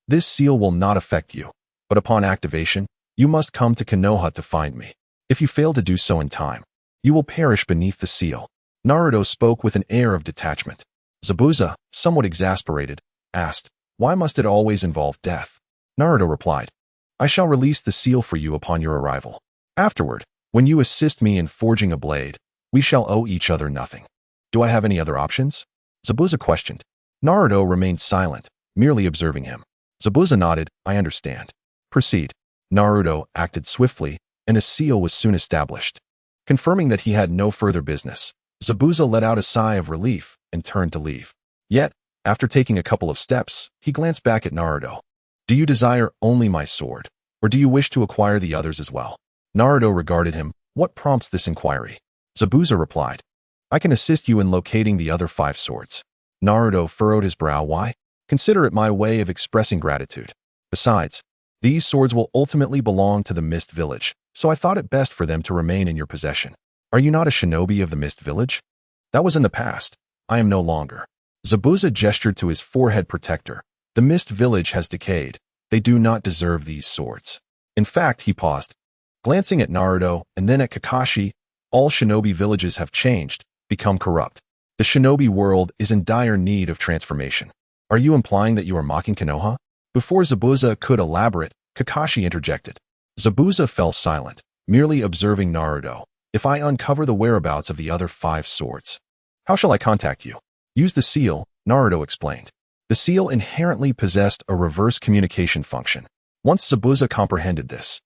This seal will not affect you, but upon activation, you must come to Konoha to find me. If you fail to do so in time, you will perish beneath the seal." Naruto spoke with an air of detachment. Zabuza, somewhat exasperated, asked, "Why must it always involve death?" Naruto replied, "I shall release the seal for you upon your arrival. Afterward, when you assist me in forging a blade, we shall owe each other nothing." "Do I have any other options?" Zabuza questioned. Naruto remained silent, merely observing him. Zabuza nodded, "I understand. Proceed." Naruto acted swiftly, and a seal was soon established. Confirming that he had no further business, Zabuza let out a sigh of relief and turned to leave. Yet, after taking a couple of steps, he glanced back at Naruto. "Do you desire only my sword, or do you wish to acquire the others as well?" Naruto regarded him. "What prompts this inquiry?" Zabuza replied, "I can assist you in locating the other 5 swords." Naruto furrowed his brow. "Why?" "Consider it my way of expressing gratitude. Besides, these swords will ultimately belong to the Mist Village, so I thought it best for them to remain in your possession. Are you not a shinobi of the Mist Village?" "That was in the past. I am no longer." Zabuza gestured to his forehead protector. "The Mist Village has decayed. They do not deserve these swords." In fact, he paused, glancing at Naruto and then at Kakashi. "All shinobi villages have changed, become corrupt. The shinobi world is in dire need of transformation. Are you implying that you are mocking Konoha?" Before Zabuza could elaborate, Kakashi interjected. Zabuza fell silent, merely observing Naruto. "If I uncover the whereabouts of the other 5 swords, how shall I contact you?" "Use the seal," Naruto explained. The seal inherently possessed a reverse communication function. Once Zabuza comprehended this,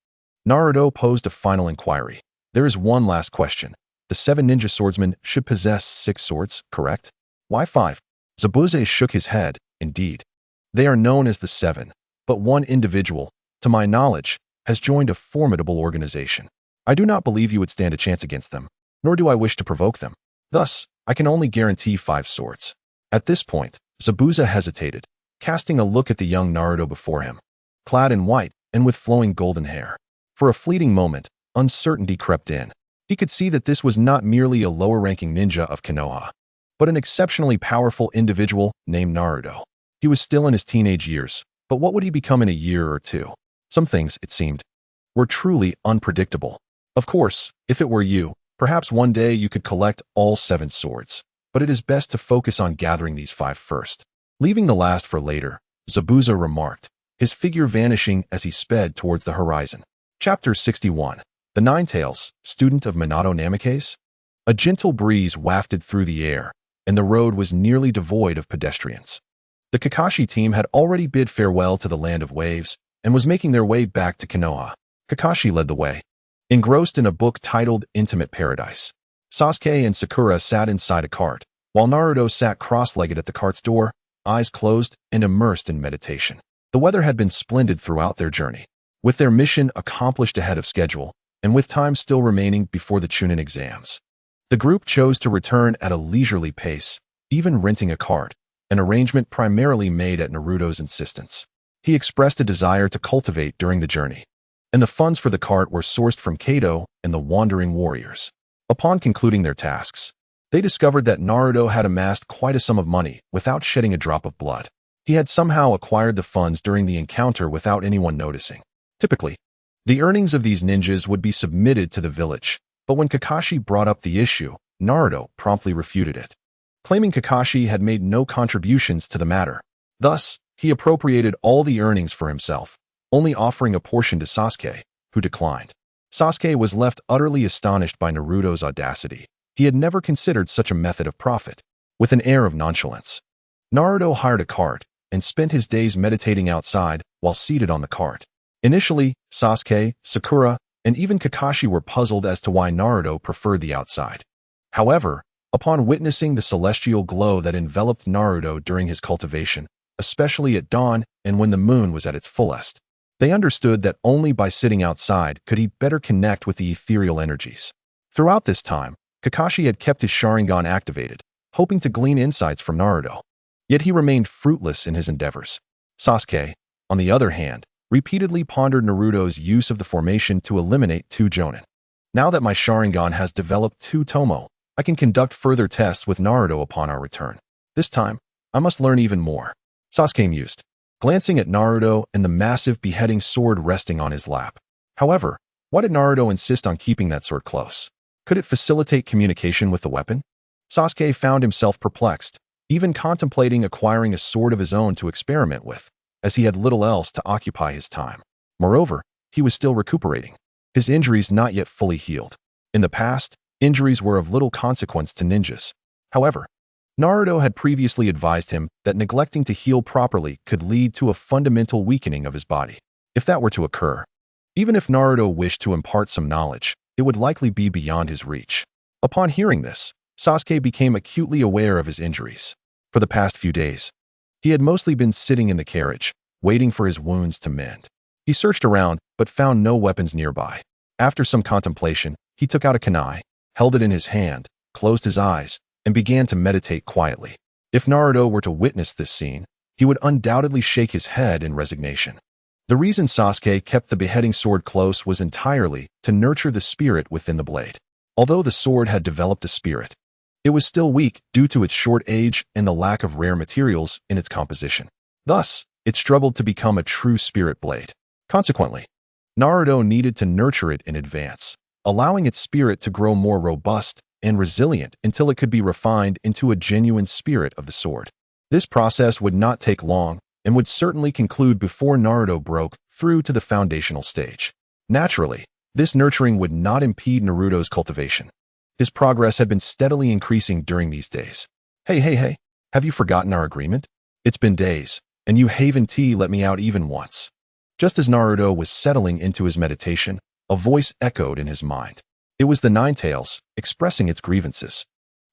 Naruto posed a final inquiry. "There is one last question. The 7 ninja swordsmen should possess 6 swords, correct? Why 5? Zabuza shook his head. "Indeed. They are known as the 7, but one individual, to my knowledge, has joined a formidable organization. I do not believe you would stand a chance against them, nor do I wish to provoke them. Thus, I can only guarantee 5 swords." At this point, Zabuza hesitated, casting a look at the young Naruto before him, clad in white and with flowing golden hair. For a fleeting moment, uncertainty crept in. He could see that this was not merely a lower-ranking ninja of Konoha, but an exceptionally powerful individual named Naruto. He was still in his teenage years, but what would he become in a year or two? Some things, it seemed, were truly unpredictable. Of course, if it were you, perhaps one day you could collect all 7 swords, but it is best to focus on gathering these 5 first. Leaving the last for later, Zabuza remarked, his figure vanishing as he sped towards the horizon. Chapter 61. The Nine-Tails, student of Minato Namikaze? A gentle breeze wafted through the air, and the road was nearly devoid of pedestrians. The Kakashi team had already bid farewell to the Land of Waves and was making their way back to Konoha. Kakashi led the way, engrossed in a book titled Intimate Paradise. Sasuke and Sakura sat inside a cart, while Naruto sat cross-legged at the cart's door, eyes closed and immersed in meditation. The weather had been splendid throughout their journey. With their mission accomplished ahead of schedule, and with time still remaining before the Chunin exams, the group chose to return at a leisurely pace, even renting a cart, an arrangement primarily made at Naruto's insistence. He expressed a desire to cultivate during the journey, and the funds for the cart were sourced from Kato and the wandering warriors. Upon concluding their tasks, they discovered that Naruto had amassed quite a sum of money without shedding a drop of blood. He had somehow acquired the funds during the encounter without anyone noticing. Typically, the earnings of these ninjas would be submitted to the village, but when Kakashi brought up the issue, Naruto promptly refuted it, claiming Kakashi had made no contributions to the matter. Thus, he appropriated all the earnings for himself, only offering a portion to Sasuke, who declined. Sasuke was left utterly astonished by Naruto's audacity. He had never considered such a method of profit. With an air of nonchalance, Naruto hired a cart and spent his days meditating outside while seated on the cart. Initially, Sasuke, Sakura, and even Kakashi were puzzled as to why Naruto preferred the outside. However, upon witnessing the celestial glow that enveloped Naruto during his cultivation, especially at dawn and when the moon was at its fullest, they understood that only by sitting outside could he better connect with the ethereal energies. Throughout this time, Kakashi had kept his Sharingan activated, hoping to glean insights from Naruto. Yet he remained fruitless in his endeavors. Sasuke, on the other hand, repeatedly pondered Naruto's use of the formation to eliminate 2 Jonin. Now that my Sharingan has developed 2 Tomo, I can conduct further tests with Naruto upon our return. This time, I must learn even more. Sasuke mused, glancing at Naruto and the massive beheading sword resting on his lap. However, why did Naruto insist on keeping that sword close? Could it facilitate communication with the weapon? Sasuke found himself perplexed, even contemplating acquiring a sword of his own to experiment with, as he had little else to occupy his time. Moreover, he was still recuperating, his injuries not yet fully healed. In the past, injuries were of little consequence to ninjas. However, Naruto had previously advised him that neglecting to heal properly could lead to a fundamental weakening of his body. If that were to occur, even if Naruto wished to impart some knowledge, it would likely be beyond his reach. Upon hearing this, Sasuke became acutely aware of his injuries. For the past few days, he had mostly been sitting in the carriage, waiting for his wounds to mend. He searched around, but found no weapons nearby. After some contemplation, he took out a kunai, held it in his hand, closed his eyes, and began to meditate quietly. If Naruto were to witness this scene, he would undoubtedly shake his head in resignation. The reason Sasuke kept the beheading sword close was entirely to nurture the spirit within the blade. Although the sword had developed a spirit, it was still weak due to its short age and the lack of rare materials in its composition. Thus, it struggled to become a true spirit blade. Consequently, Naruto needed to nurture it in advance, allowing its spirit to grow more robust and resilient until it could be refined into a genuine spirit of the sword. This process would not take long and would certainly conclude before Naruto broke through to the foundational stage. Naturally, this nurturing would not impede Naruto's cultivation. His progress had been steadily increasing during these days. Hey, have you forgotten our agreement? It's been days, and you haven't let me out even once. Just as Naruto was settling into his meditation, a voice echoed in his mind. It was the Nine-Tails, expressing its grievances.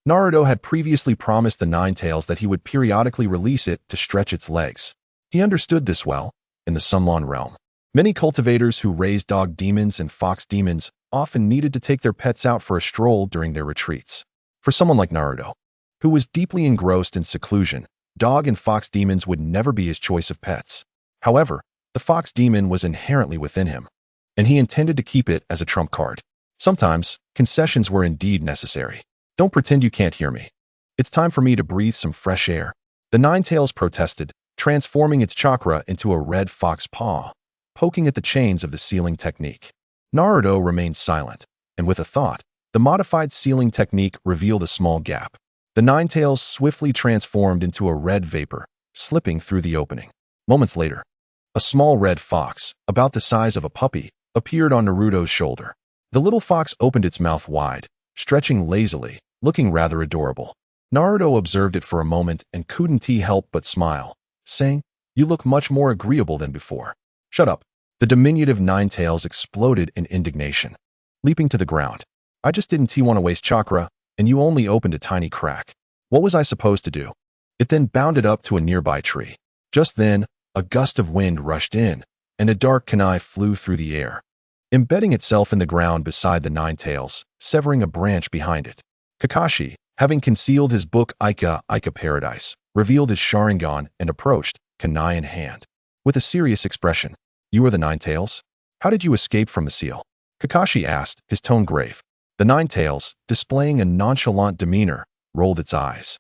Naruto had previously promised the Nine-Tails that he would periodically release it to stretch its legs. He understood this well. In the Sunlon realm, many cultivators who raised dog demons and fox demons often needed to take their pets out for a stroll during their retreats. For someone like Naruto, who was deeply engrossed in seclusion, dog and fox demons would never be his choice of pets. However, the fox demon was inherently within him, and he intended to keep it as a trump card. Sometimes, concessions were indeed necessary. Don't pretend you can't hear me. It's time for me to breathe some fresh air. The Nine-Tails protested, transforming its chakra into a red fox paw, poking at the chains of the sealing technique. Naruto remained silent, and with a thought, the modified sealing technique revealed a small gap. The Nine-Tails swiftly transformed into a red vapor, slipping through the opening. Moments later, a small red fox, about the size of a puppy, appeared on Naruto's shoulder. The little fox opened its mouth wide, stretching lazily, looking rather adorable. Naruto observed it for a moment and couldn't help but smile, saying, "You look much more agreeable than before." "Shut up." The diminutive Nine-Tails exploded in indignation, leaping to the ground. "I just didn't want to waste chakra, and you only opened a tiny crack. What was I supposed to do?" It then bounded up to a nearby tree. Just then, a gust of wind rushed in, and a dark kunai flew through the air, embedding itself in the ground beside the Nine-Tails, severing a branch behind it. Kakashi, having concealed his book Ika Paradise, revealed his Sharingan and approached, kunai in hand. With a serious expression, "You are the Nine-Tails? How did you escape from the seal?" Kakashi asked, his tone grave. The Nine-Tails, displaying a nonchalant demeanor, rolled its eyes.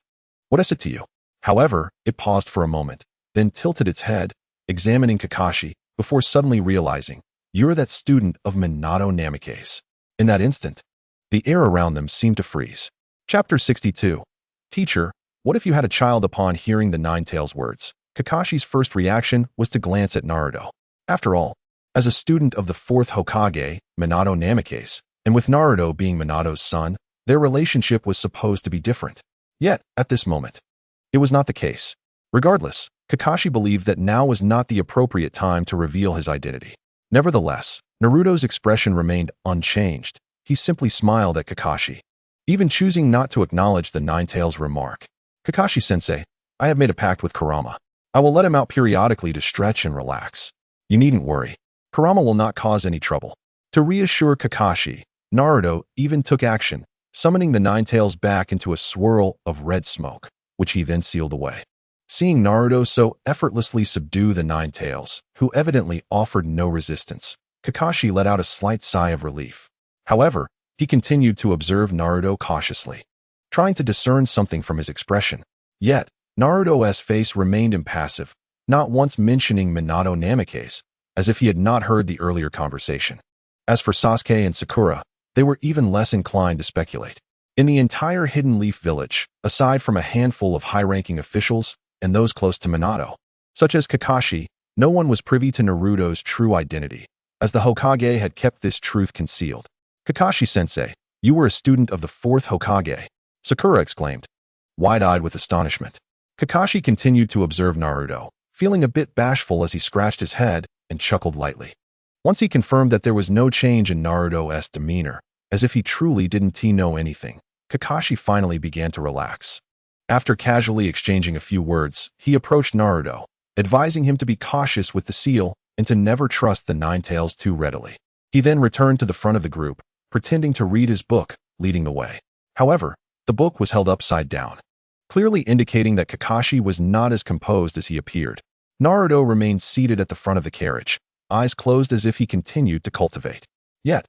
"What is it to you?" However, it paused for a moment, then tilted its head, examining Kakashi, before suddenly realizing, "You're that student of Minato Namikaze." In that instant, the air around them seemed to freeze. Chapter 62. Teacher, what if you had a child? Upon hearing the Nine-Tails words, Kakashi's first reaction was to glance at Naruto. After all, as a student of the fourth Hokage, Minato Namikaze, and with Naruto being Minato's son, their relationship was supposed to be different. Yet, at this moment, it was not the case. Regardless, Kakashi believed that now was not the appropriate time to reveal his identity. Nevertheless, Naruto's expression remained unchanged. He simply smiled at Kakashi, even choosing not to acknowledge the Nine-Tails remark. "Kakashi-sensei, I have made a pact with Kurama. I will let him out periodically to stretch and relax. You needn't worry. Kurama will not cause any trouble." To reassure Kakashi, Naruto even took action, summoning the Nine-Tails back into a swirl of red smoke, which he then sealed away. Seeing Naruto so effortlessly subdue the Nine-Tails, who evidently offered no resistance, Kakashi let out a slight sigh of relief. However, he continued to observe Naruto cautiously, trying to discern something from his expression. Yet, Naruto's face remained impassive, not once mentioning Minato Namikaze, as if he had not heard the earlier conversation. As for Sasuke and Sakura, they were even less inclined to speculate. In the entire Hidden Leaf Village, aside from a handful of high-ranking officials and those close to Minato, such as Kakashi, no one was privy to Naruto's true identity, as the Hokage had kept this truth concealed. "Kakashi-sensei, you were a student of the fourth Hokage," Sakura exclaimed, wide-eyed with astonishment. Kakashi continued to observe Naruto, feeling a bit bashful as he scratched his head and chuckled lightly. Once he confirmed that there was no change in Naruto's demeanor, as if he truly didn't know anything, Kakashi finally began to relax. After casually exchanging a few words, he approached Naruto, advising him to be cautious with the seal and to never trust the Nine-Tails too readily. He then returned to the front of the group, pretending to read his book, leading the way. However, the book was held upside down, clearly indicating that Kakashi was not as composed as he appeared. Naruto remained seated at the front of the carriage, eyes closed as if he continued to cultivate. Yet,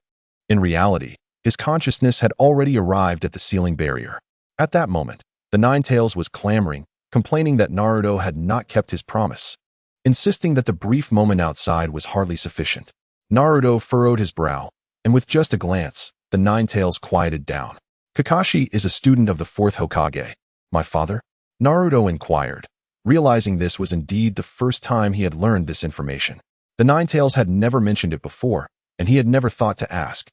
in reality, his consciousness had already arrived at the sealing barrier. At that moment, the Nine-Tails was clamoring, complaining that Naruto had not kept his promise, insisting that the brief moment outside was hardly sufficient. Naruto furrowed his brow, and with just a glance, the Nine-Tails quieted down. "Kakashi is a student of the fourth Hokage, my father?" Naruto inquired, realizing this was indeed the first time he had learned this information. The Nine-Tails had never mentioned it before, and he had never thought to ask.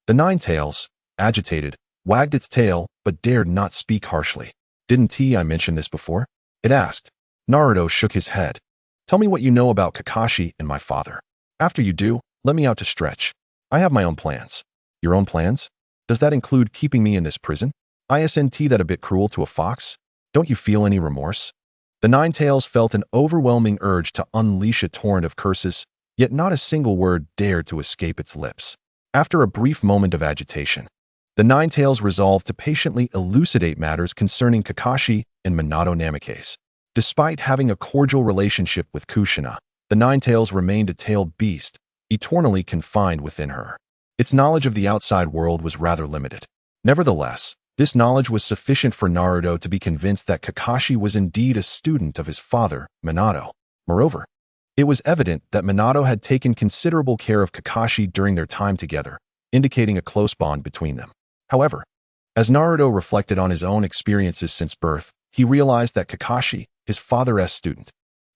The Nine-Tails, agitated, wagged its tail, but dared not speak harshly. "Didn't I mention this before?" it asked. Naruto shook his head. "Tell me what you know about Kakashi and my father. After you do, let me out to stretch. I have my own plans." "Your own plans? Does that include keeping me in this prison? Isn't that a bit cruel to a fox? Don't you feel any remorse?" The Nine-Tails felt an overwhelming urge to unleash a torrent of curses, yet not a single word dared to escape its lips. After a brief moment of agitation, the Nine-Tails resolved to patiently elucidate matters concerning Kakashi and Minato Namikaze. Despite having a cordial relationship with Kushina, the Nine-Tails remained a tailed beast, eternally confined within her. Its knowledge of the outside world was rather limited. Nevertheless, this knowledge was sufficient for Naruto to be convinced that Kakashi was indeed a student of his father, Minato. Moreover, it was evident that Minato had taken considerable care of Kakashi during their time together, indicating a close bond between them. However, as Naruto reflected on his own experiences since birth, he realized that Kakashi, his father's student,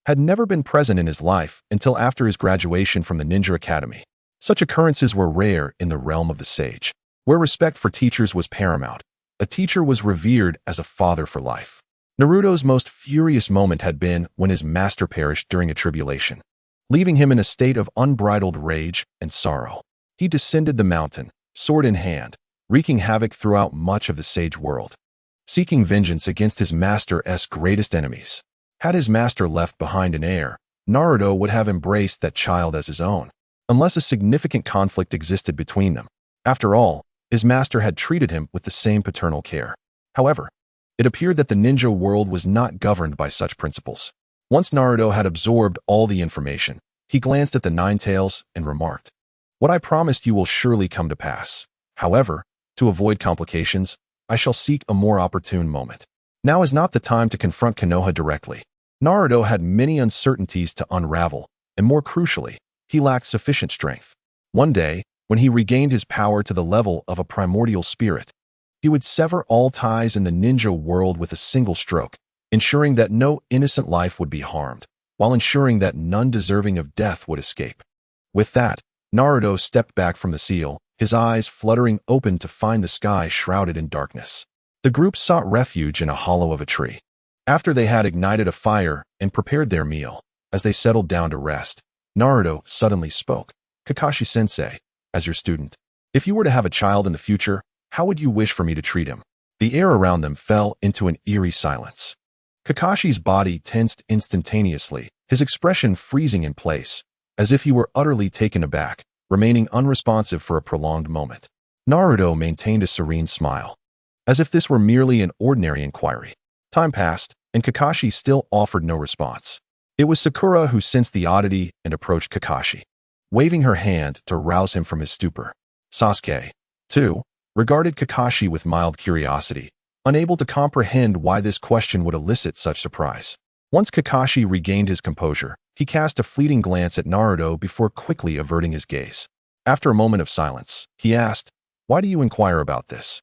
had never been present in his life until after his graduation from the Ninja Academy. Such occurrences were rare in the realm of the sage, where respect for teachers was paramount. A teacher was revered as a father for life. Naruto's most furious moment had been when his master perished during a tribulation, leaving him in a state of unbridled rage and sorrow. He descended the mountain, sword in hand, wreaking havoc throughout much of the sage world, seeking vengeance against his master's greatest enemies. Had his master left behind an heir, Naruto would have embraced that child as his own, unless a significant conflict existed between them. After all, his master had treated him with the same paternal care. However, it appeared that the ninja world was not governed by such principles. Once Naruto had absorbed all the information, he glanced at the Nine-Tails and remarked, "What I promised you will surely come to pass. However, to avoid complications, I shall seek a more opportune moment. Now is not the time to confront Konoha directly." Naruto had many uncertainties to unravel, and more crucially, he lacked sufficient strength. One day, when he regained his power to the level of a primordial spirit, he would sever all ties in the ninja world with a single stroke, ensuring that no innocent life would be harmed, while ensuring that none deserving of death would escape. With that, Naruto stepped back from the seal, his eyes fluttering open to find the sky shrouded in darkness. The group sought refuge in a hollow of a tree. After they had ignited a fire and prepared their meal, as they settled down to rest, Naruto suddenly spoke. "Kakashi-sensei, as your student, if you were to have a child in the future, how would you wish for me to treat him?" The air around them fell into an eerie silence. Kakashi's body tensed instantaneously, his expression freezing in place, as if he were utterly taken aback, remaining unresponsive for a prolonged moment. Naruto maintained a serene smile, as if this were merely an ordinary inquiry. Time passed, and Kakashi still offered no response. It was Sakura who sensed the oddity and approached Kakashi, waving her hand to rouse him from his stupor. Sasuke, too, regarded Kakashi with mild curiosity, unable to comprehend why this question would elicit such surprise. Once Kakashi regained his composure, he cast a fleeting glance at Naruto before quickly averting his gaze. After a moment of silence, he asked, "Why do you inquire about this,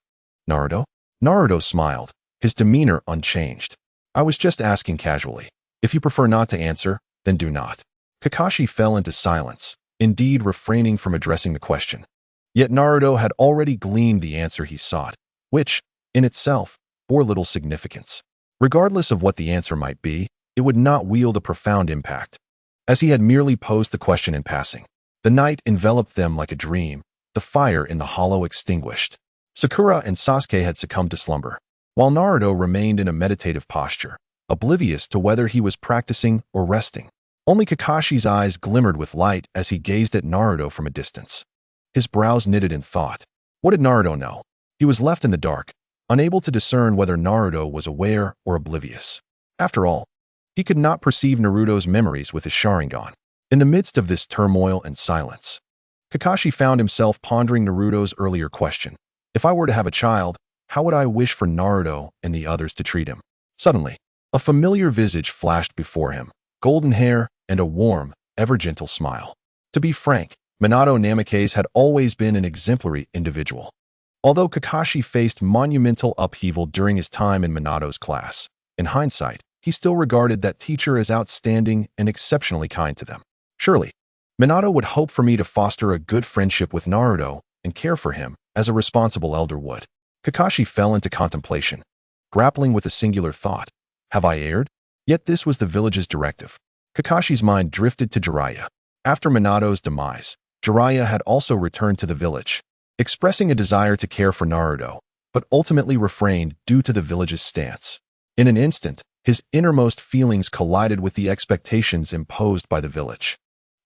Naruto?" Naruto smiled, his demeanor unchanged. "I was just asking casually. If you prefer not to answer, then do not." Kakashi fell into silence, indeed refraining from addressing the question. Yet Naruto had already gleaned the answer he sought, which, in itself, bore little significance. Regardless of what the answer might be, it would not wield a profound impact, as he had merely posed the question in passing. The night enveloped them like a dream, the fire in the hollow extinguished. Sakura and Sasuke had succumbed to slumber, while Naruto remained in a meditative posture, oblivious to whether he was practicing or resting. Only Kakashi's eyes glimmered with light as he gazed at Naruto from a distance. His brows knitted in thought. What did Naruto know? He was left in the dark, unable to discern whether Naruto was aware or oblivious. After all, he could not perceive Naruto's memories with his Sharingan. In the midst of this turmoil and silence, Kakashi found himself pondering Naruto's earlier question. If I were to have a child, how would I wish for Naruto and the others to treat him? Suddenly, a familiar visage flashed before him, golden hair and a warm, ever-gentle smile. To be frank, Minato Namikaze had always been an exemplary individual. Although Kakashi faced monumental upheaval during his time in Minato's class, in hindsight, he still regarded that teacher as outstanding and exceptionally kind to them. Surely, Minato would hope for me to foster a good friendship with Naruto and care for him as a responsible elder would. Kakashi fell into contemplation, grappling with a singular thought. Have I erred? Yet this was the village's directive. Kakashi's mind drifted to Jiraiya. After Minato's demise, Jiraiya had also returned to the village, expressing a desire to care for Naruto, but ultimately refrained due to the village's stance. In an instant, his innermost feelings collided with the expectations imposed by the village.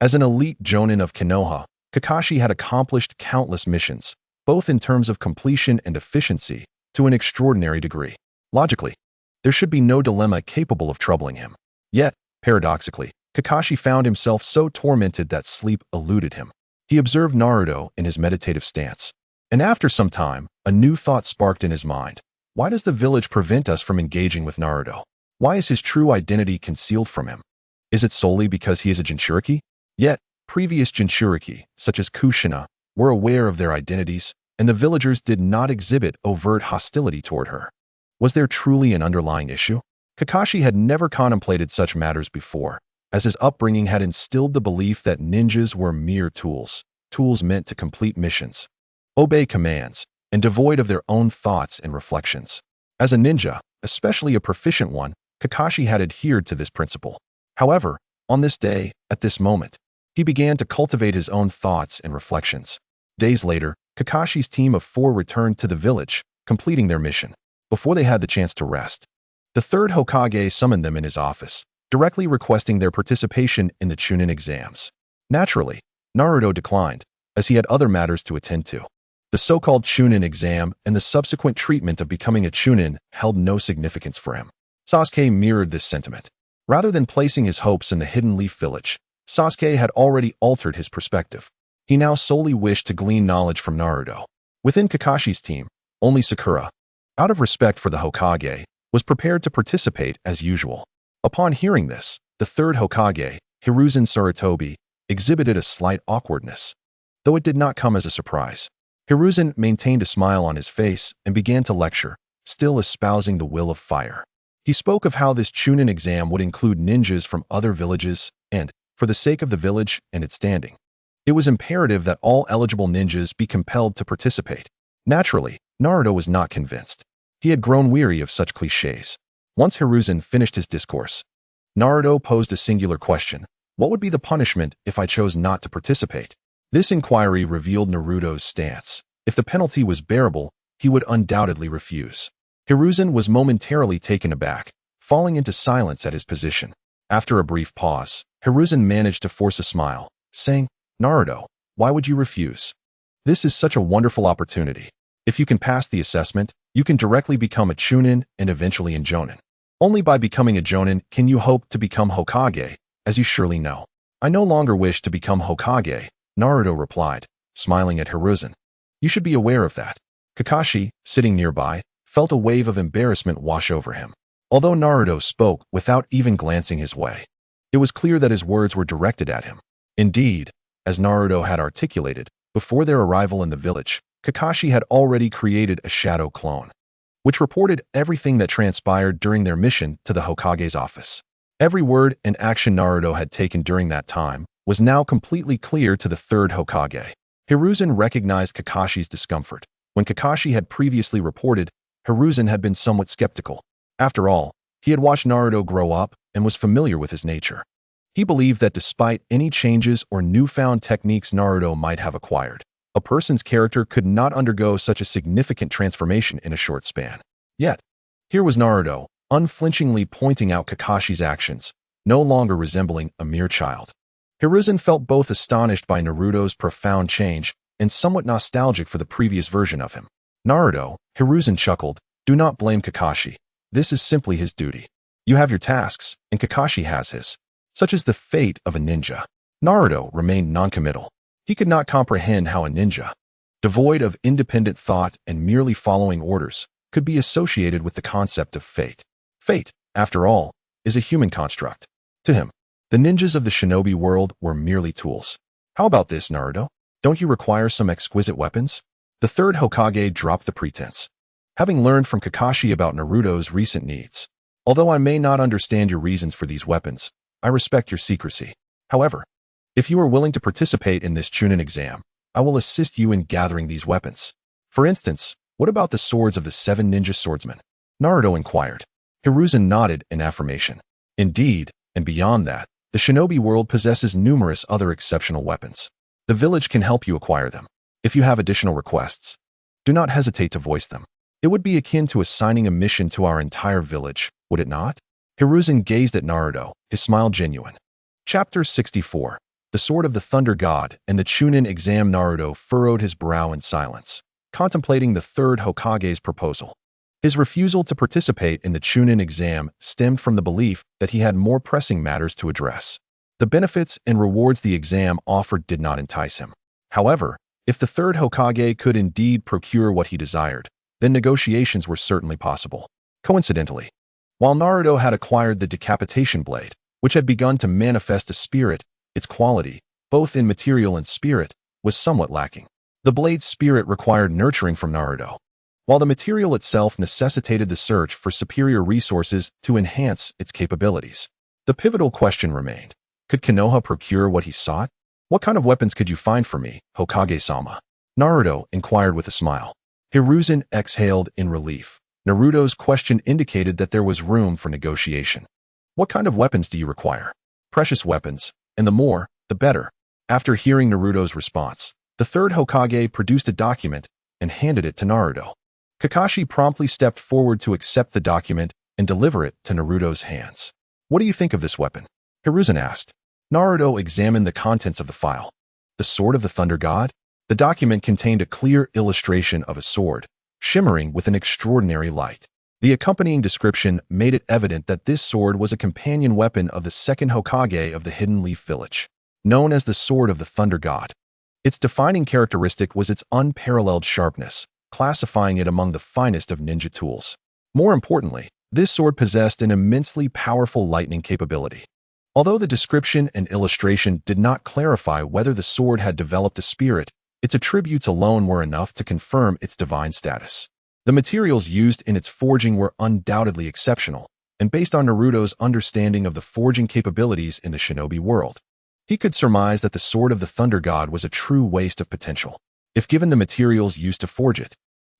As an elite jonin of Konoha, Kakashi had accomplished countless missions, both in terms of completion and efficiency, to an extraordinary degree. Logically, there should be no dilemma capable of troubling him. Yet, paradoxically, Kakashi found himself so tormented that sleep eluded him. He observed Naruto in his meditative stance. And after some time, a new thought sparked in his mind. Why does the village prevent us from engaging with Naruto? Why is his true identity concealed from him? Is it solely because he is a Jinchuriki? Yet, previous Jinchuriki, such as Kushina, were aware of their identities, and the villagers did not exhibit overt hostility toward her. Was there truly an underlying issue? Kakashi had never contemplated such matters before, as his upbringing had instilled the belief that ninjas were mere tools meant to complete missions, obey commands, and devoid of their own thoughts and reflections. As a ninja, especially a proficient one, Kakashi had adhered to this principle. However, on this day, at this moment, he began to cultivate his own thoughts and reflections. Days later, Kakashi's team of 4 returned to the village, completing their mission. Before they had the chance to rest, the third Hokage summoned them in his office, directly requesting their participation in the Chunin exams. Naturally, Naruto declined, as he had other matters to attend to. The so-called Chunin exam and the subsequent treatment of becoming a Chunin held no significance for him. Sasuke mirrored this sentiment. Rather than placing his hopes in the Hidden Leaf Village, Sasuke had already altered his perspective. He now solely wished to glean knowledge from Naruto. Within Kakashi's team, only Sakura, out of respect for the Hokage, was prepared to participate as usual. Upon hearing this, the third Hokage, Hiruzen Sarutobi, exhibited a slight awkwardness. Though it did not come as a surprise, Hiruzen maintained a smile on his face and began to lecture, still espousing the will of fire. He spoke of how this Chunin exam would include ninjas from other villages and, for the sake of the village and its standing, it was imperative that all eligible ninjas be compelled to participate. Naturally, Naruto was not convinced. He had grown weary of such cliches. Once Hiruzen finished his discourse, Naruto posed a singular question. What would be the punishment if I chose not to participate? This inquiry revealed Naruto's stance. If the penalty was bearable, he would undoubtedly refuse. Hiruzen was momentarily taken aback, falling into silence at his position. After a brief pause, Hiruzen managed to force a smile, saying, Naruto, why would you refuse? This is such a wonderful opportunity. If you can pass the assessment, you can directly become a Chunin and eventually a Jonin. Only by becoming a Jonin can you hope to become Hokage, as you surely know. I no longer wish to become Hokage, Naruto replied, smiling at Hiruzen. You should be aware of that. Kakashi, sitting nearby, felt a wave of embarrassment wash over him. Although Naruto spoke without even glancing his way, it was clear that his words were directed at him. Indeed, as Naruto had articulated, before their arrival in the village, Kakashi had already created a shadow clone, which reported everything that transpired during their mission to the Hokage's office. Every word and action Naruto had taken during that time was now completely clear to the third Hokage. Hiruzen recognized Kakashi's discomfort. When Kakashi had previously reported, Hiruzen had been somewhat skeptical. After all, he had watched Naruto grow up and was familiar with his nature. He believed that despite any changes or newfound techniques Naruto might have acquired, a person's character could not undergo such a significant transformation in a short span. Yet, here was Naruto, unflinchingly pointing out Kakashi's actions, no longer resembling a mere child. Hiruzen felt both astonished by Naruto's profound change and somewhat nostalgic for the previous version of him. Naruto, Hiruzen chuckled, do not blame Kakashi. This is simply his duty. You have your tasks, and Kakashi has his. Such is the fate of a ninja. Naruto remained noncommittal. He could not comprehend how a ninja, devoid of independent thought and merely following orders, could be associated with the concept of fate. Fate, after all, is a human construct. To him, the ninjas of the shinobi world were merely tools. How about this, Naruto? Don't you require some exquisite weapons? The third Hokage dropped the pretense. Having learned from Kakashi about Naruto's recent needs, although I may not understand your reasons for these weapons, I respect your secrecy. However, if you are willing to participate in this Chunin exam, I will assist you in gathering these weapons. For instance, what about the swords of the 7 ninja swordsmen? Naruto inquired. Hiruzen nodded in affirmation. Indeed, and beyond that, the shinobi world possesses numerous other exceptional weapons. The village can help you acquire them. If you have additional requests, do not hesitate to voice them. It would be akin to assigning a mission to our entire village, would it not? Hiruzen gazed at Naruto, his smile genuine. Chapter 64. The Sword of the Thunder God and the Chunin exam. Naruto furrowed his brow in silence, contemplating the third Hokage's proposal. His refusal to participate in the Chunin exam stemmed from the belief that he had more pressing matters to address. The benefits and rewards the exam offered did not entice him. However, if the third Hokage could indeed procure what he desired, then negotiations were certainly possible. Coincidentally, while Naruto had acquired the decapitation blade, which had begun to manifest a spirit, its quality, both in material and spirit, was somewhat lacking. The blade's spirit required nurturing from Naruto, while the material itself necessitated the search for superior resources to enhance its capabilities. The pivotal question remained: could Konoha procure what he sought? What kind of weapons could you find for me, Hokage-sama? Naruto inquired with a smile. Hiruzen exhaled in relief. Naruto's question indicated that there was room for negotiation. What kind of weapons do you require? Precious weapons, and the more, the better. After hearing Naruto's response, the third Hokage produced a document and handed it to Naruto. Kakashi promptly stepped forward to accept the document and deliver it to Naruto's hands. What do you think of this weapon? Hiruzen asked. Naruto examined the contents of the file. The Sword of the Thunder God? The document contained a clear illustration of a sword, shimmering with an extraordinary light. The accompanying description made it evident that this sword was a companion weapon of the second Hokage of the Hidden Leaf Village, known as the Sword of the Thunder God. Its defining characteristic was its unparalleled sharpness, classifying it among the finest of ninja tools. More importantly, this sword possessed an immensely powerful lightning capability. Although the description and illustration did not clarify whether the sword had developed a spirit, its attributes alone were enough to confirm its divine status. The materials used in its forging were undoubtedly exceptional, and based on Naruto's understanding of the forging capabilities in the shinobi world, he could surmise that the Sword of the Thunder God was a true waste of potential. If given the materials used to forge it,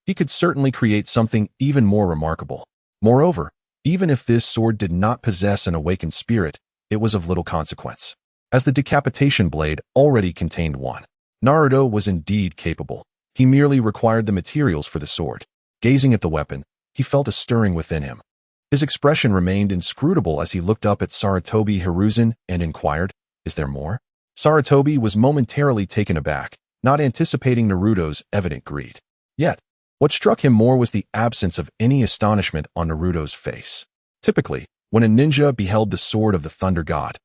he could certainly create something even more remarkable. Moreover, even if this sword did not possess an awakened spirit, it was of little consequence, as the decapitation blade already contained one. Naruto was indeed capable. He merely required the materials for the sword. Gazing at the weapon, he felt a stirring within him. His expression remained inscrutable as he looked up at Sarutobi Hiruzen and inquired, "Is there more?" Sarutobi was momentarily taken aback, not anticipating Naruto's evident greed. Yet, what struck him more was the absence of any astonishment on Naruto's face. Typically, when a ninja beheld the Sword of the Thunder God,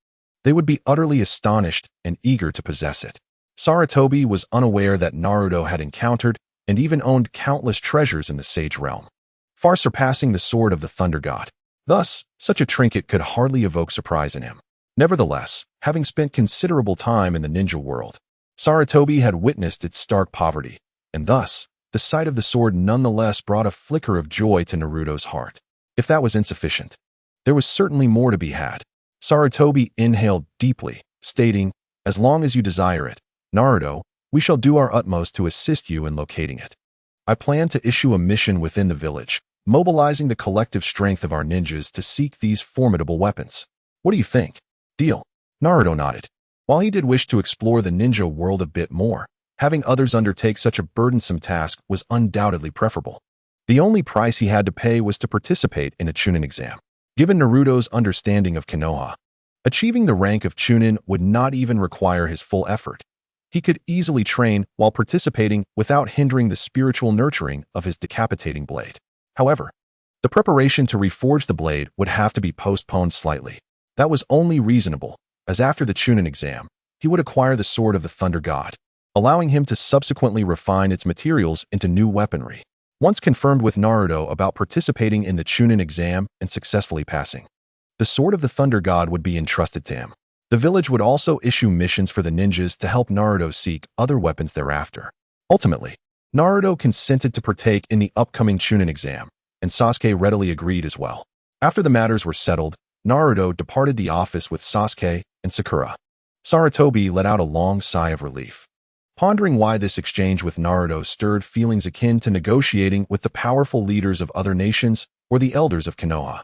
they would be utterly astonished and eager to possess it. Sarutobi was unaware that Naruto had encountered and even owned countless treasures in the Sage Realm, far surpassing the Sword of the Thunder God. Thus, such a trinket could hardly evoke surprise in him. Nevertheless, having spent considerable time in the ninja world, Sarutobi had witnessed its stark poverty, and thus, the sight of the sword nonetheless brought a flicker of joy to Naruto's heart. If that was insufficient, there was certainly more to be had. Sarutobi inhaled deeply, stating, "As long as you desire it, Naruto, we shall do our utmost to assist you in locating it. I plan to issue a mission within the village, mobilizing the collective strength of our ninjas to seek these formidable weapons. What do you think?" "Deal." Naruto nodded. While he did wish to explore the ninja world a bit more, having others undertake such a burdensome task was undoubtedly preferable. The only price he had to pay was to participate in a Chunin exam. Given Naruto's understanding of Konoha, achieving the rank of Chunin would not even require his full effort. He could easily train while participating without hindering the spiritual nurturing of his decapitating blade. However, the preparation to reforge the blade would have to be postponed slightly. That was only reasonable, as after the Chunin exam, he would acquire the Sword of the Thunder God, allowing him to subsequently refine its materials into new weaponry. Once confirmed with Naruto about participating in the Chunin exam and successfully passing, the Sword of the Thunder God would be entrusted to him. The village would also issue missions for the ninjas to help Naruto seek other weapons thereafter. Ultimately, Naruto consented to partake in the upcoming Chunin exam, and Sasuke readily agreed as well. After the matters were settled, Naruto departed the office with Sasuke and Sakura. Sarutobi let out a long sigh of relief, pondering why this exchange with Naruto stirred feelings akin to negotiating with the powerful leaders of other nations or the elders of Konoha.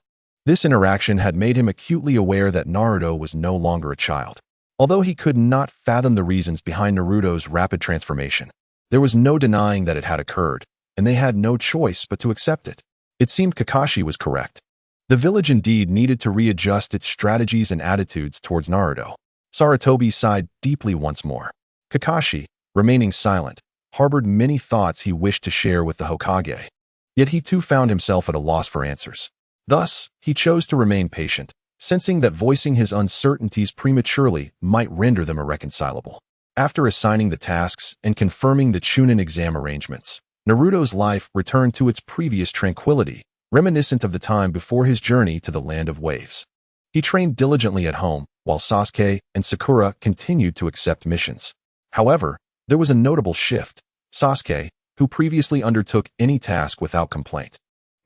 This interaction had made him acutely aware that Naruto was no longer a child. Although he could not fathom the reasons behind Naruto's rapid transformation, there was no denying that it had occurred, and they had no choice but to accept it. It seemed Kakashi was correct. The village indeed needed to readjust its strategies and attitudes towards Naruto. Sarutobi sighed deeply once more. Kakashi, remaining silent, harbored many thoughts he wished to share with the Hokage. Yet he too found himself at a loss for answers. Thus, he chose to remain patient, sensing that voicing his uncertainties prematurely might render them irreconcilable. After assigning the tasks and confirming the Chunin exam arrangements, Naruto's life returned to its previous tranquility, reminiscent of the time before his journey to the Land of Waves. He trained diligently at home, while Sasuke and Sakura continued to accept missions. However, there was a notable shift. Sasuke, who previously undertook any task without complaint,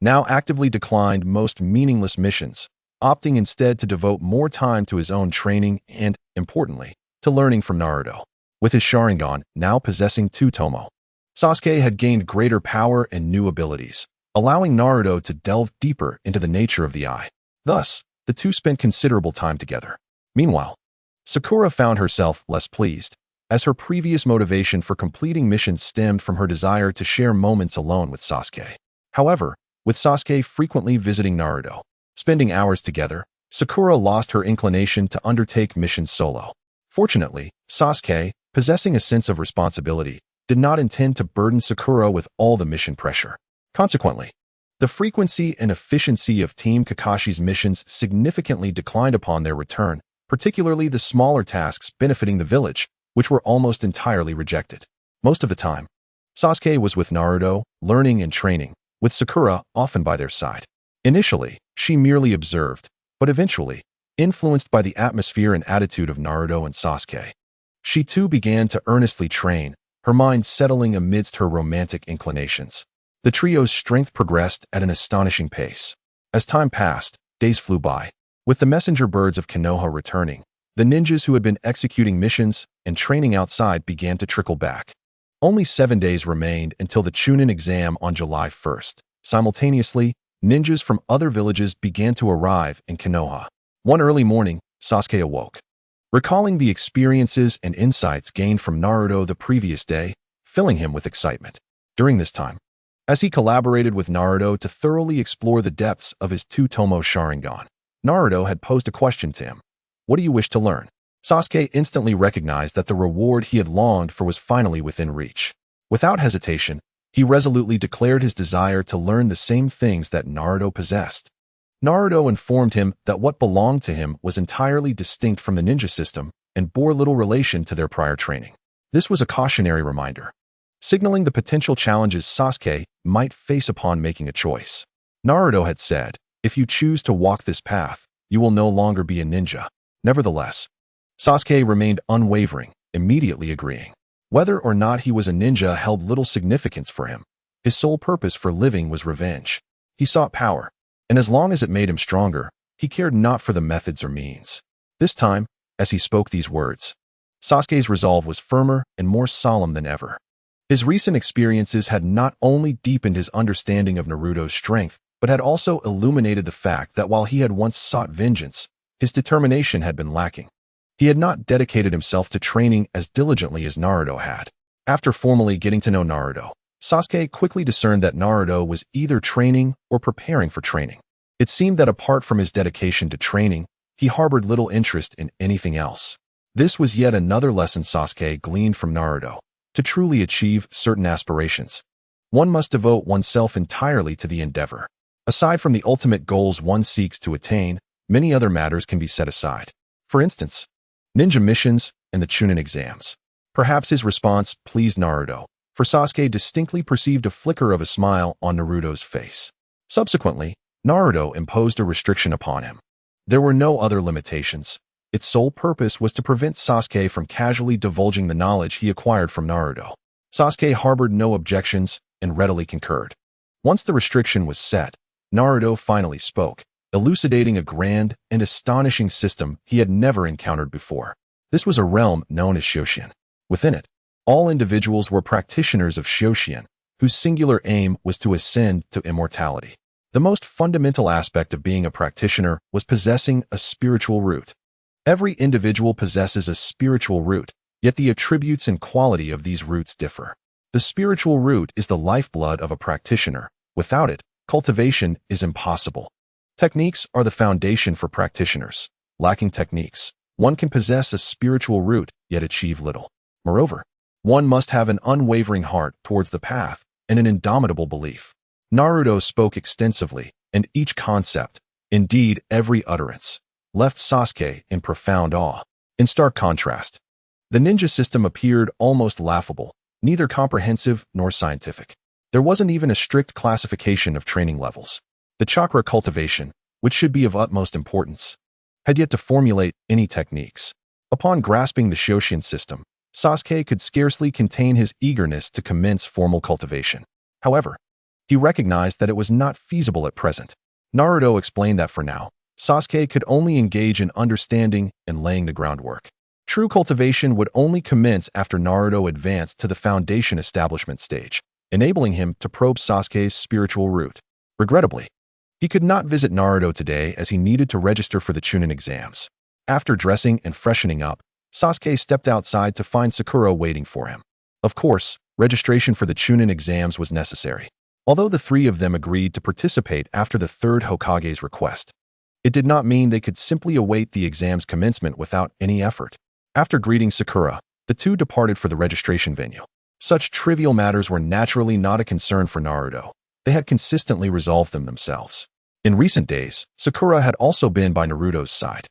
now actively declined most meaningless missions, opting instead to devote more time to his own training and, importantly, to learning from Naruto. With his Sharingan now possessing two tomo, Sasuke had gained greater power and new abilities, allowing Naruto to delve deeper into the nature of the eye. Thus, the two spent considerable time together. Meanwhile, Sakura found herself less pleased, as her previous motivation for completing missions stemmed from her desire to share moments alone with Sasuke. However, with Sasuke frequently visiting Naruto, spending hours together, Sakura lost her inclination to undertake missions solo. Fortunately, Sasuke, possessing a sense of responsibility, did not intend to burden Sakura with all the mission pressure. Consequently, the frequency and efficiency of Team Kakashi's missions significantly declined upon their return, particularly the smaller tasks benefiting the village, which were almost entirely rejected. Most of the time, Sasuke was with Naruto, learning and training, with Sakura often by their side. Initially, she merely observed, but eventually, influenced by the atmosphere and attitude of Naruto and Sasuke, she too began to earnestly train, her mind settling amidst her romantic inclinations. The trio's strength progressed at an astonishing pace. As time passed, days flew by. With the messenger birds of Konoha returning, the ninjas who had been executing missions and training outside began to trickle back. Only 7 days remained until the Chunin exam on July 1st. Simultaneously, ninjas from other villages began to arrive in Konoha. One early morning, Sasuke awoke, recalling the experiences and insights gained from Naruto the previous day, filling him with excitement. During this time, as he collaborated with Naruto to thoroughly explore the depths of his two-tomo Sharingan, Naruto had posed a question to him. What do you wish to learn? Sasuke instantly recognized that the reward he had longed for was finally within reach. Without hesitation, he resolutely declared his desire to learn the same things that Naruto possessed. Naruto informed him that what belonged to him was entirely distinct from the ninja system and bore little relation to their prior training. This was a cautionary reminder, signaling the potential challenges Sasuke might face upon making a choice. Naruto had said, "If you choose to walk this path, you will no longer be a ninja." Nevertheless, Sasuke remained unwavering, immediately agreeing. Whether or not he was a ninja held little significance for him. His sole purpose for living was revenge. He sought power, and as long as it made him stronger, he cared not for the methods or means. This time, as he spoke these words, Sasuke's resolve was firmer and more solemn than ever. His recent experiences had not only deepened his understanding of Naruto's strength, but had also illuminated the fact that while he had once sought vengeance, his determination had been lacking. He had not dedicated himself to training as diligently as Naruto had. After formally getting to know Naruto, Sasuke quickly discerned that Naruto was either training or preparing for training. It seemed that apart from his dedication to training, he harbored little interest in anything else. This was yet another lesson Sasuke gleaned from Naruto. To truly achieve certain aspirations, one must devote oneself entirely to the endeavor. Aside from the ultimate goals one seeks to attain, many other matters can be set aside. For instance, ninja missions and the Chunin exams. Perhaps his response pleased Naruto, for Sasuke distinctly perceived a flicker of a smile on Naruto's face. Subsequently, Naruto imposed a restriction upon him. There were no other limitations. Its sole purpose was to prevent Sasuke from casually divulging the knowledge he acquired from Naruto. Sasuke harbored no objections and readily concurred. Once the restriction was set, Naruto finally spoke, elucidating a grand and astonishing system he had never encountered before. This was a realm known as Shoshin. Within it, all individuals were practitioners of Shoshin, whose singular aim was to ascend to immortality. The most fundamental aspect of being a practitioner was possessing a spiritual root. Every individual possesses a spiritual root, yet the attributes and quality of these roots differ. The spiritual root is the lifeblood of a practitioner. Without it, cultivation is impossible. Techniques are the foundation for practitioners. Lacking techniques, one can possess a spiritual root, yet achieve little. Moreover, one must have an unwavering heart towards the path and an indomitable belief. Naruto spoke extensively, and each concept, indeed every utterance, left Sasuke in profound awe. In stark contrast, The ninja system appeared almost laughable, neither comprehensive nor scientific. There wasn't even a strict classification of training levels. The chakra cultivation, which should be of utmost importance, had yet to formulate any techniques. Upon grasping the Shoshin system, Sasuke could scarcely contain his eagerness to commence formal cultivation. However, he recognized that it was not feasible at present. Naruto explained that for now, Sasuke could only engage in understanding and laying the groundwork. True cultivation would only commence after Naruto advanced to the foundation establishment stage, enabling him to probe Sasuke's spiritual root. Regrettably, he could not visit Naruto today as he needed to register for the Chunin exams. After dressing and freshening up, Sasuke stepped outside to find Sakura waiting for him. Of course, registration for the Chunin exams was necessary. Although the three of them agreed to participate after the third Hokage's request, it did not mean they could simply await the exam's commencement without any effort. After greeting Sakura, the two departed for the registration venue. Such trivial matters were naturally not a concern for Naruto. They had consistently resolved them themselves. In recent days, Sakura had also been by Naruto's side.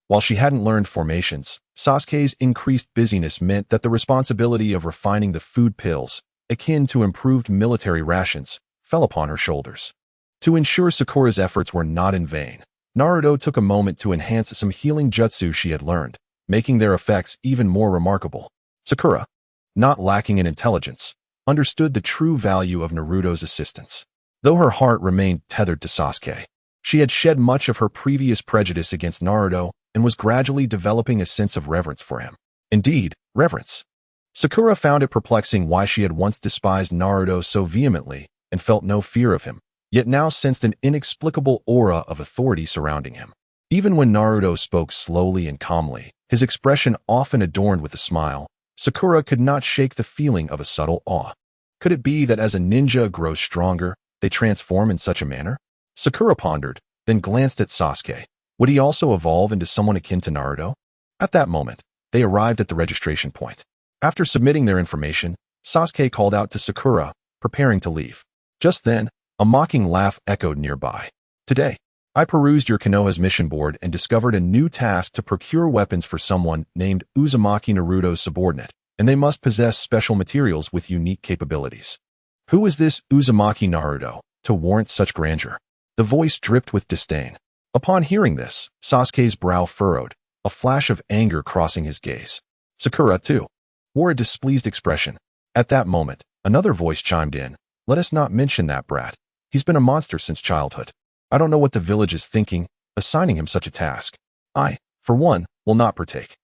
While she hadn't learned formations, Sasuke's increased busyness meant that the responsibility of refining the food pills, akin to improved military rations, fell upon her shoulders. To ensure Sakura's efforts were not in vain, Naruto took a moment to enhance some healing jutsu she had learned, making their effects even more remarkable. Sakura, not lacking in intelligence, understood the true value of Naruto's assistance. Though her heart remained tethered to Sasuke, she had shed much of her previous prejudice against Naruto and was gradually developing a sense of reverence for him. Indeed, reverence. Sakura found it perplexing why she had once despised Naruto so vehemently and felt no fear of him, yet now sensed an inexplicable aura of authority surrounding him. Even when Naruto spoke slowly and calmly, his expression often adorned with a smile, Sakura could not shake the feeling of a subtle awe. Could it be that as a ninja grows stronger, they transform in such a manner? Sakura pondered, then glanced at Sasuke. Would he also evolve into someone akin to Naruto? At that moment, they arrived at the registration point. After submitting their information, Sasuke called out to Sakura, preparing to leave. Just then, a mocking laugh echoed nearby. Today, I perused your Konoha's mission board and discovered a new task to procure weapons for someone named Uzumaki Naruto's subordinate, and they must possess special materials with unique capabilities. Who is this Uzumaki Naruto to warrant such grandeur? The voice dripped with disdain. Upon hearing this, Sasuke's brow furrowed, a flash of anger crossing his gaze. Sakura, too, wore a displeased expression. At that moment, another voice chimed in. Let us not mention that brat. He's been a monster since childhood. I don't know what the village is thinking, assigning him such a task. I, for one, will not partake.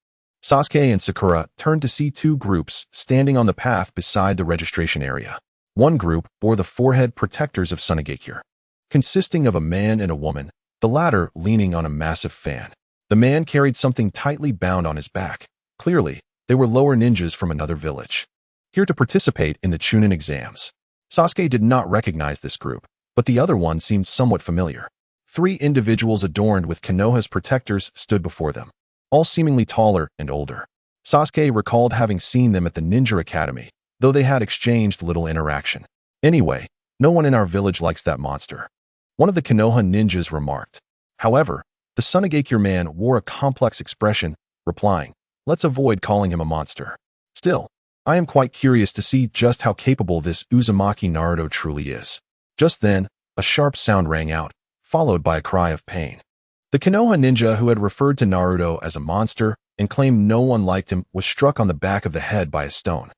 Sasuke and Sakura turned to see two groups standing on the path beside the registration area. One group bore the forehead protectors of Tsunagakure, consisting of a man and a woman, the latter leaning on a massive fan. The man carried something tightly bound on his back. Clearly, they were lower ninjas from another village, here to participate in the Chunin exams. Sasuke did not recognize this group, but the other one seemed somewhat familiar. Three individuals adorned with Konoha's protectors stood before them, all seemingly taller and older. Sasuke recalled having seen them at the Ninja Academy, though they had exchanged little interaction. Anyway, no one in our village likes that monster, one of the Konoha ninjas remarked. However, the Tsunagakure man wore a complex expression, replying, let's avoid calling him a monster. Still, I am quite curious to see just how capable this Uzumaki Naruto truly is. Just then, a sharp sound rang out, followed by a cry of pain. The Konoha ninja who had referred to Naruto as a monster and claimed no one liked him was struck on the back of the head by a stone.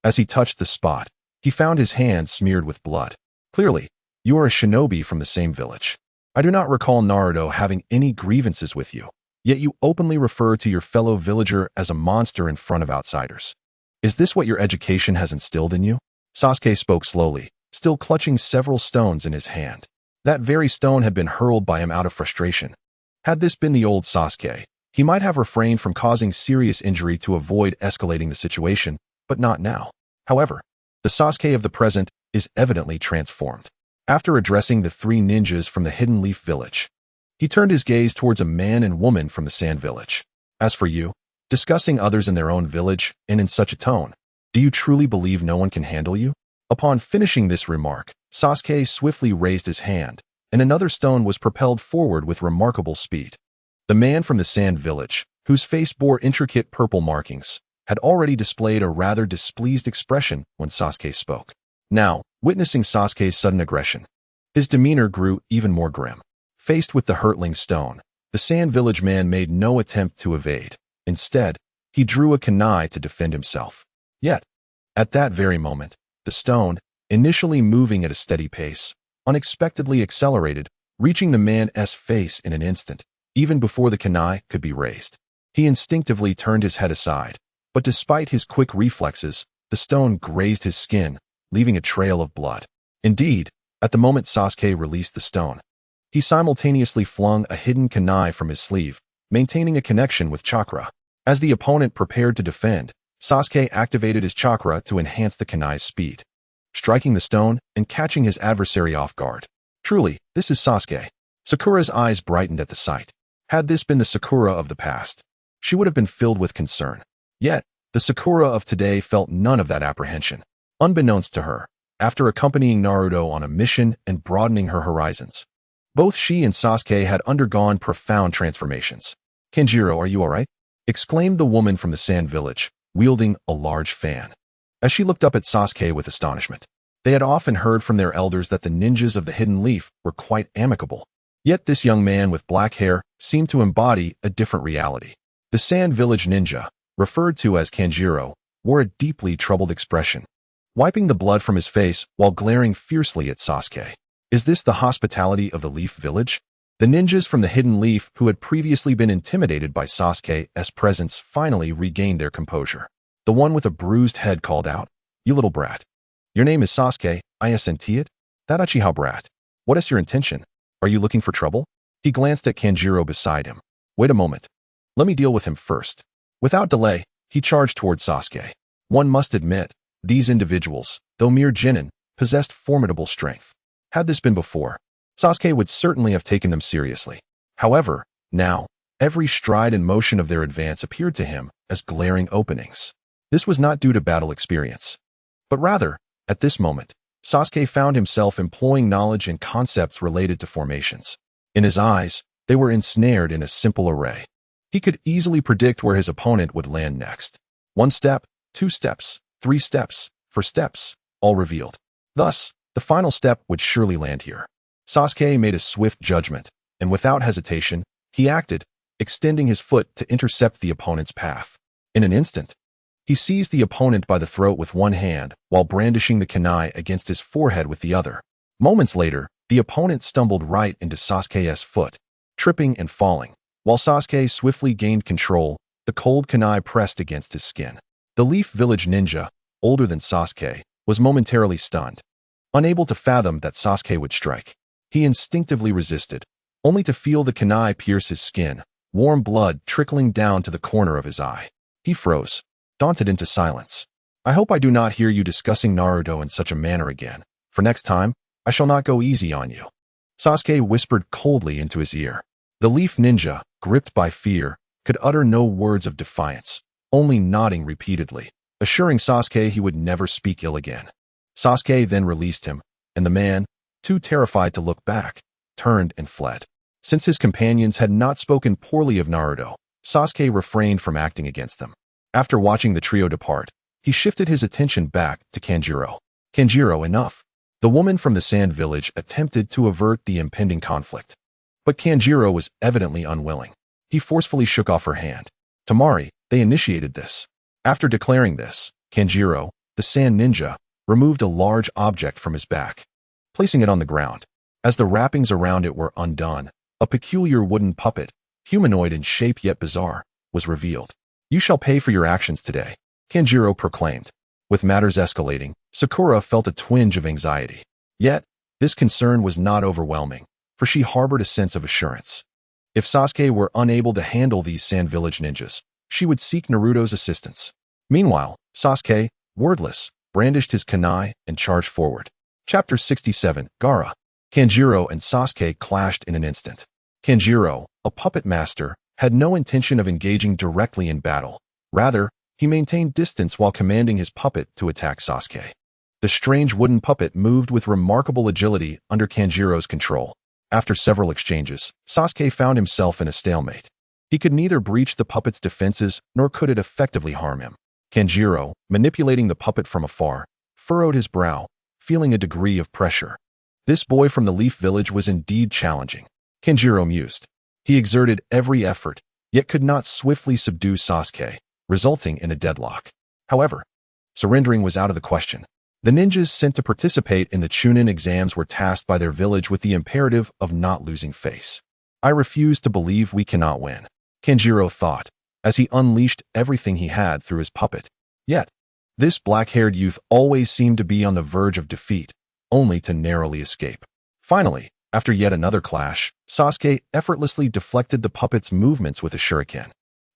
As he touched the spot, he found his hand smeared with blood. Clearly, you are a shinobi from the same village. I do not recall Naruto having any grievances with you, yet you openly refer to your fellow villager as a monster in front of outsiders. Is this what your education has instilled in you? Sasuke spoke slowly, still clutching several stones in his hand. That very stone had been hurled by him out of frustration. Had this been the old Sasuke, he might have refrained from causing serious injury to avoid escalating the situation, but not now. However, the Sasuke of the present is evidently transformed. After addressing the three ninjas from the Hidden Leaf Village, he turned his gaze towards a man and woman from the Sand Village. As for you, discussing others in their own village and in such a tone, do you truly believe no one can handle you? Upon finishing this remark, Sasuke swiftly raised his hand, and another stone was propelled forward with remarkable speed. The man from the Sand Village, whose face bore intricate purple markings, had already displayed a rather displeased expression when Sasuke spoke. Now, witnessing Sasuke's sudden aggression, his demeanor grew even more grim. Faced with the hurtling stone, the Sand Village man made no attempt to evade. Instead, he drew a kunai to defend himself. Yet, at that very moment, the stone, initially moving at a steady pace, unexpectedly accelerated, reaching the man's face in an instant, even before the kunai could be raised. He instinctively turned his head aside, but despite his quick reflexes, the stone grazed his skin, leaving a trail of blood. Indeed, at the moment Sasuke released the stone, he simultaneously flung a hidden kunai from his sleeve, maintaining a connection with chakra. As the opponent prepared to defend, Sasuke activated his chakra to enhance the kunai's speed, striking the stone and catching his adversary off guard. Truly, this is Sasuke. Sakura's eyes brightened at the sight. Had this been the Sakura of the past, she would have been filled with concern. Yet, the Sakura of today felt none of that apprehension. Unbeknownst to her, after accompanying Naruto on a mission and broadening her horizons, both she and Sasuke had undergone profound transformations. "Kenjiro, are you alright?" exclaimed the woman from the Sand Village, wielding a large fan. As she looked up at Sasuke with astonishment, they had often heard from their elders that the ninjas of the Hidden Leaf were quite amicable. Yet this young man with black hair seemed to embody a different reality. The Sand Village ninja, referred to as Kenjiro, wore a deeply troubled expression, wiping the blood from his face while glaring fiercely at Sasuke. Is this the hospitality of the Leaf Village? The ninjas from the Hidden Leaf who had previously been intimidated by Sasuke's presence finally regained their composure. The one with a bruised head called out, "You little brat. Your name is Sasuke, isn't it? That Uchiha brat. What is your intention? Are you looking for trouble?" He glanced at Kenjiro beside him. "Wait a moment. Let me deal with him first." Without delay, he charged toward Sasuke. One must admit, these individuals, though mere genin, possessed formidable strength. Had this been before, Sasuke would certainly have taken them seriously. However, now, every stride and motion of their advance appeared to him as glaring openings. This was not due to battle experience, but rather, at this moment, Sasuke found himself employing knowledge and concepts related to formations. In his eyes, they were ensnared in a simple array. He could easily predict where his opponent would land next. 1 step, 2 steps, 3 steps, 4 steps, all revealed. Thus, the final step would surely land here. Sasuke made a swift judgment, and without hesitation, he acted, extending his foot to intercept the opponent's path. In an instant, he seized the opponent by the throat with one hand while brandishing the kunai against his forehead with the other. Moments later, the opponent stumbled right into Sasuke's foot, tripping and falling. While Sasuke swiftly gained control, the cold kunai pressed against his skin. The Leaf Village ninja, older than Sasuke, was momentarily stunned. Unable to fathom that Sasuke would strike, he instinctively resisted, only to feel the kunai pierce his skin, warm blood trickling down to the corner of his eye. He froze, daunted into silence. "I hope I do not hear you discussing Naruto in such a manner again, for next time, I shall not go easy on you," Sasuke whispered coldly into his ear. The Leaf Ninja, gripped by fear, could utter no words of defiance, only nodding repeatedly, assuring Sasuke he would never speak ill again. Sasuke then released him, and the man, too terrified to look back, turned and fled. Since his companions had not spoken poorly of Naruto, Sasuke refrained from acting against them. After watching the trio depart, he shifted his attention back to Kenjiro. "Kenjiro, enough." The woman from the Sand Village attempted to avert the impending conflict, but Kenjiro was evidently unwilling. He forcefully shook off her hand. "Tamari, they initiated this." After declaring this, Kenjiro, the Sand Ninja, removed a large object from his back, placing it on the ground. As the wrappings around it were undone, a peculiar wooden puppet, humanoid in shape yet bizarre, was revealed. "You shall pay for your actions today," Kenjiro proclaimed. With matters escalating, Sakura felt a twinge of anxiety. Yet, this concern was not overwhelming, for she harbored a sense of assurance. If Sasuke were unable to handle these Sand Village ninjas, she would seek Naruto's assistance. Meanwhile, Sasuke, wordless, brandished his kunai and charged forward. Chapter 67, Gaara. Kenjiro and Sasuke clashed in an instant. Kenjiro, a puppet master, had no intention of engaging directly in battle. Rather, he maintained distance while commanding his puppet to attack Sasuke. The strange wooden puppet moved with remarkable agility under Kenjiro's control. After several exchanges, Sasuke found himself in a stalemate. He could neither breach the puppet's defenses nor could it effectively harm him. Kenjiro, manipulating the puppet from afar, furrowed his brow, feeling a degree of pressure. This boy from the Leaf Village was indeed challenging. Kenjiro mused. He exerted every effort, yet could not swiftly subdue Sasuke, resulting in a deadlock. However, surrendering was out of the question. The ninjas sent to participate in the Chunin exams were tasked by their village with the imperative of not losing face. I refuse to believe we cannot win, Kenjiro thought, as he unleashed everything he had through his puppet. Yet, this black-haired youth always seemed to be on the verge of defeat, only to narrowly escape. Finally, after yet another clash, Sasuke effortlessly deflected the puppet's movements with a shuriken.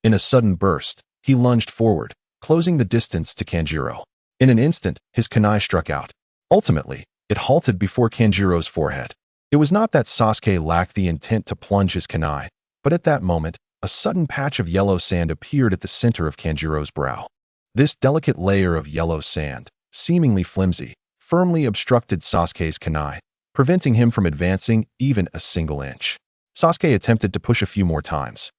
In a sudden burst, he lunged forward, closing the distance to Kenjiro. In an instant, his kunai struck out. Ultimately, it halted before Kenjiro's forehead. It was not that Sasuke lacked the intent to plunge his kunai, but at that moment, a sudden patch of yellow sand appeared at the center of Kenjiro's brow. This delicate layer of yellow sand, seemingly flimsy, firmly obstructed Sasuke's kunai, preventing him from advancing even a single inch. Sasuke attempted to push a few more times,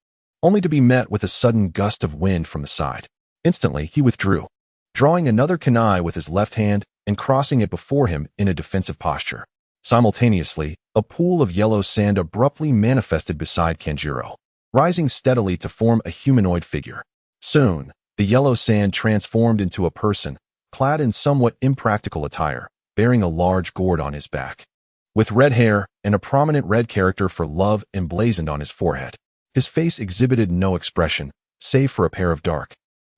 only to be met with a sudden gust of wind from the side. Instantly, he withdrew, drawing another kunai with his left hand and crossing it before him in a defensive posture. Simultaneously, a pool of yellow sand abruptly manifested beside Kenjiro, rising steadily to form a humanoid figure. Soon, the yellow sand transformed into a person, clad in somewhat impractical attire, bearing a large gourd on his back. With red hair and a prominent red character for love emblazoned on his forehead, his face exhibited no expression, save for a pair of dark,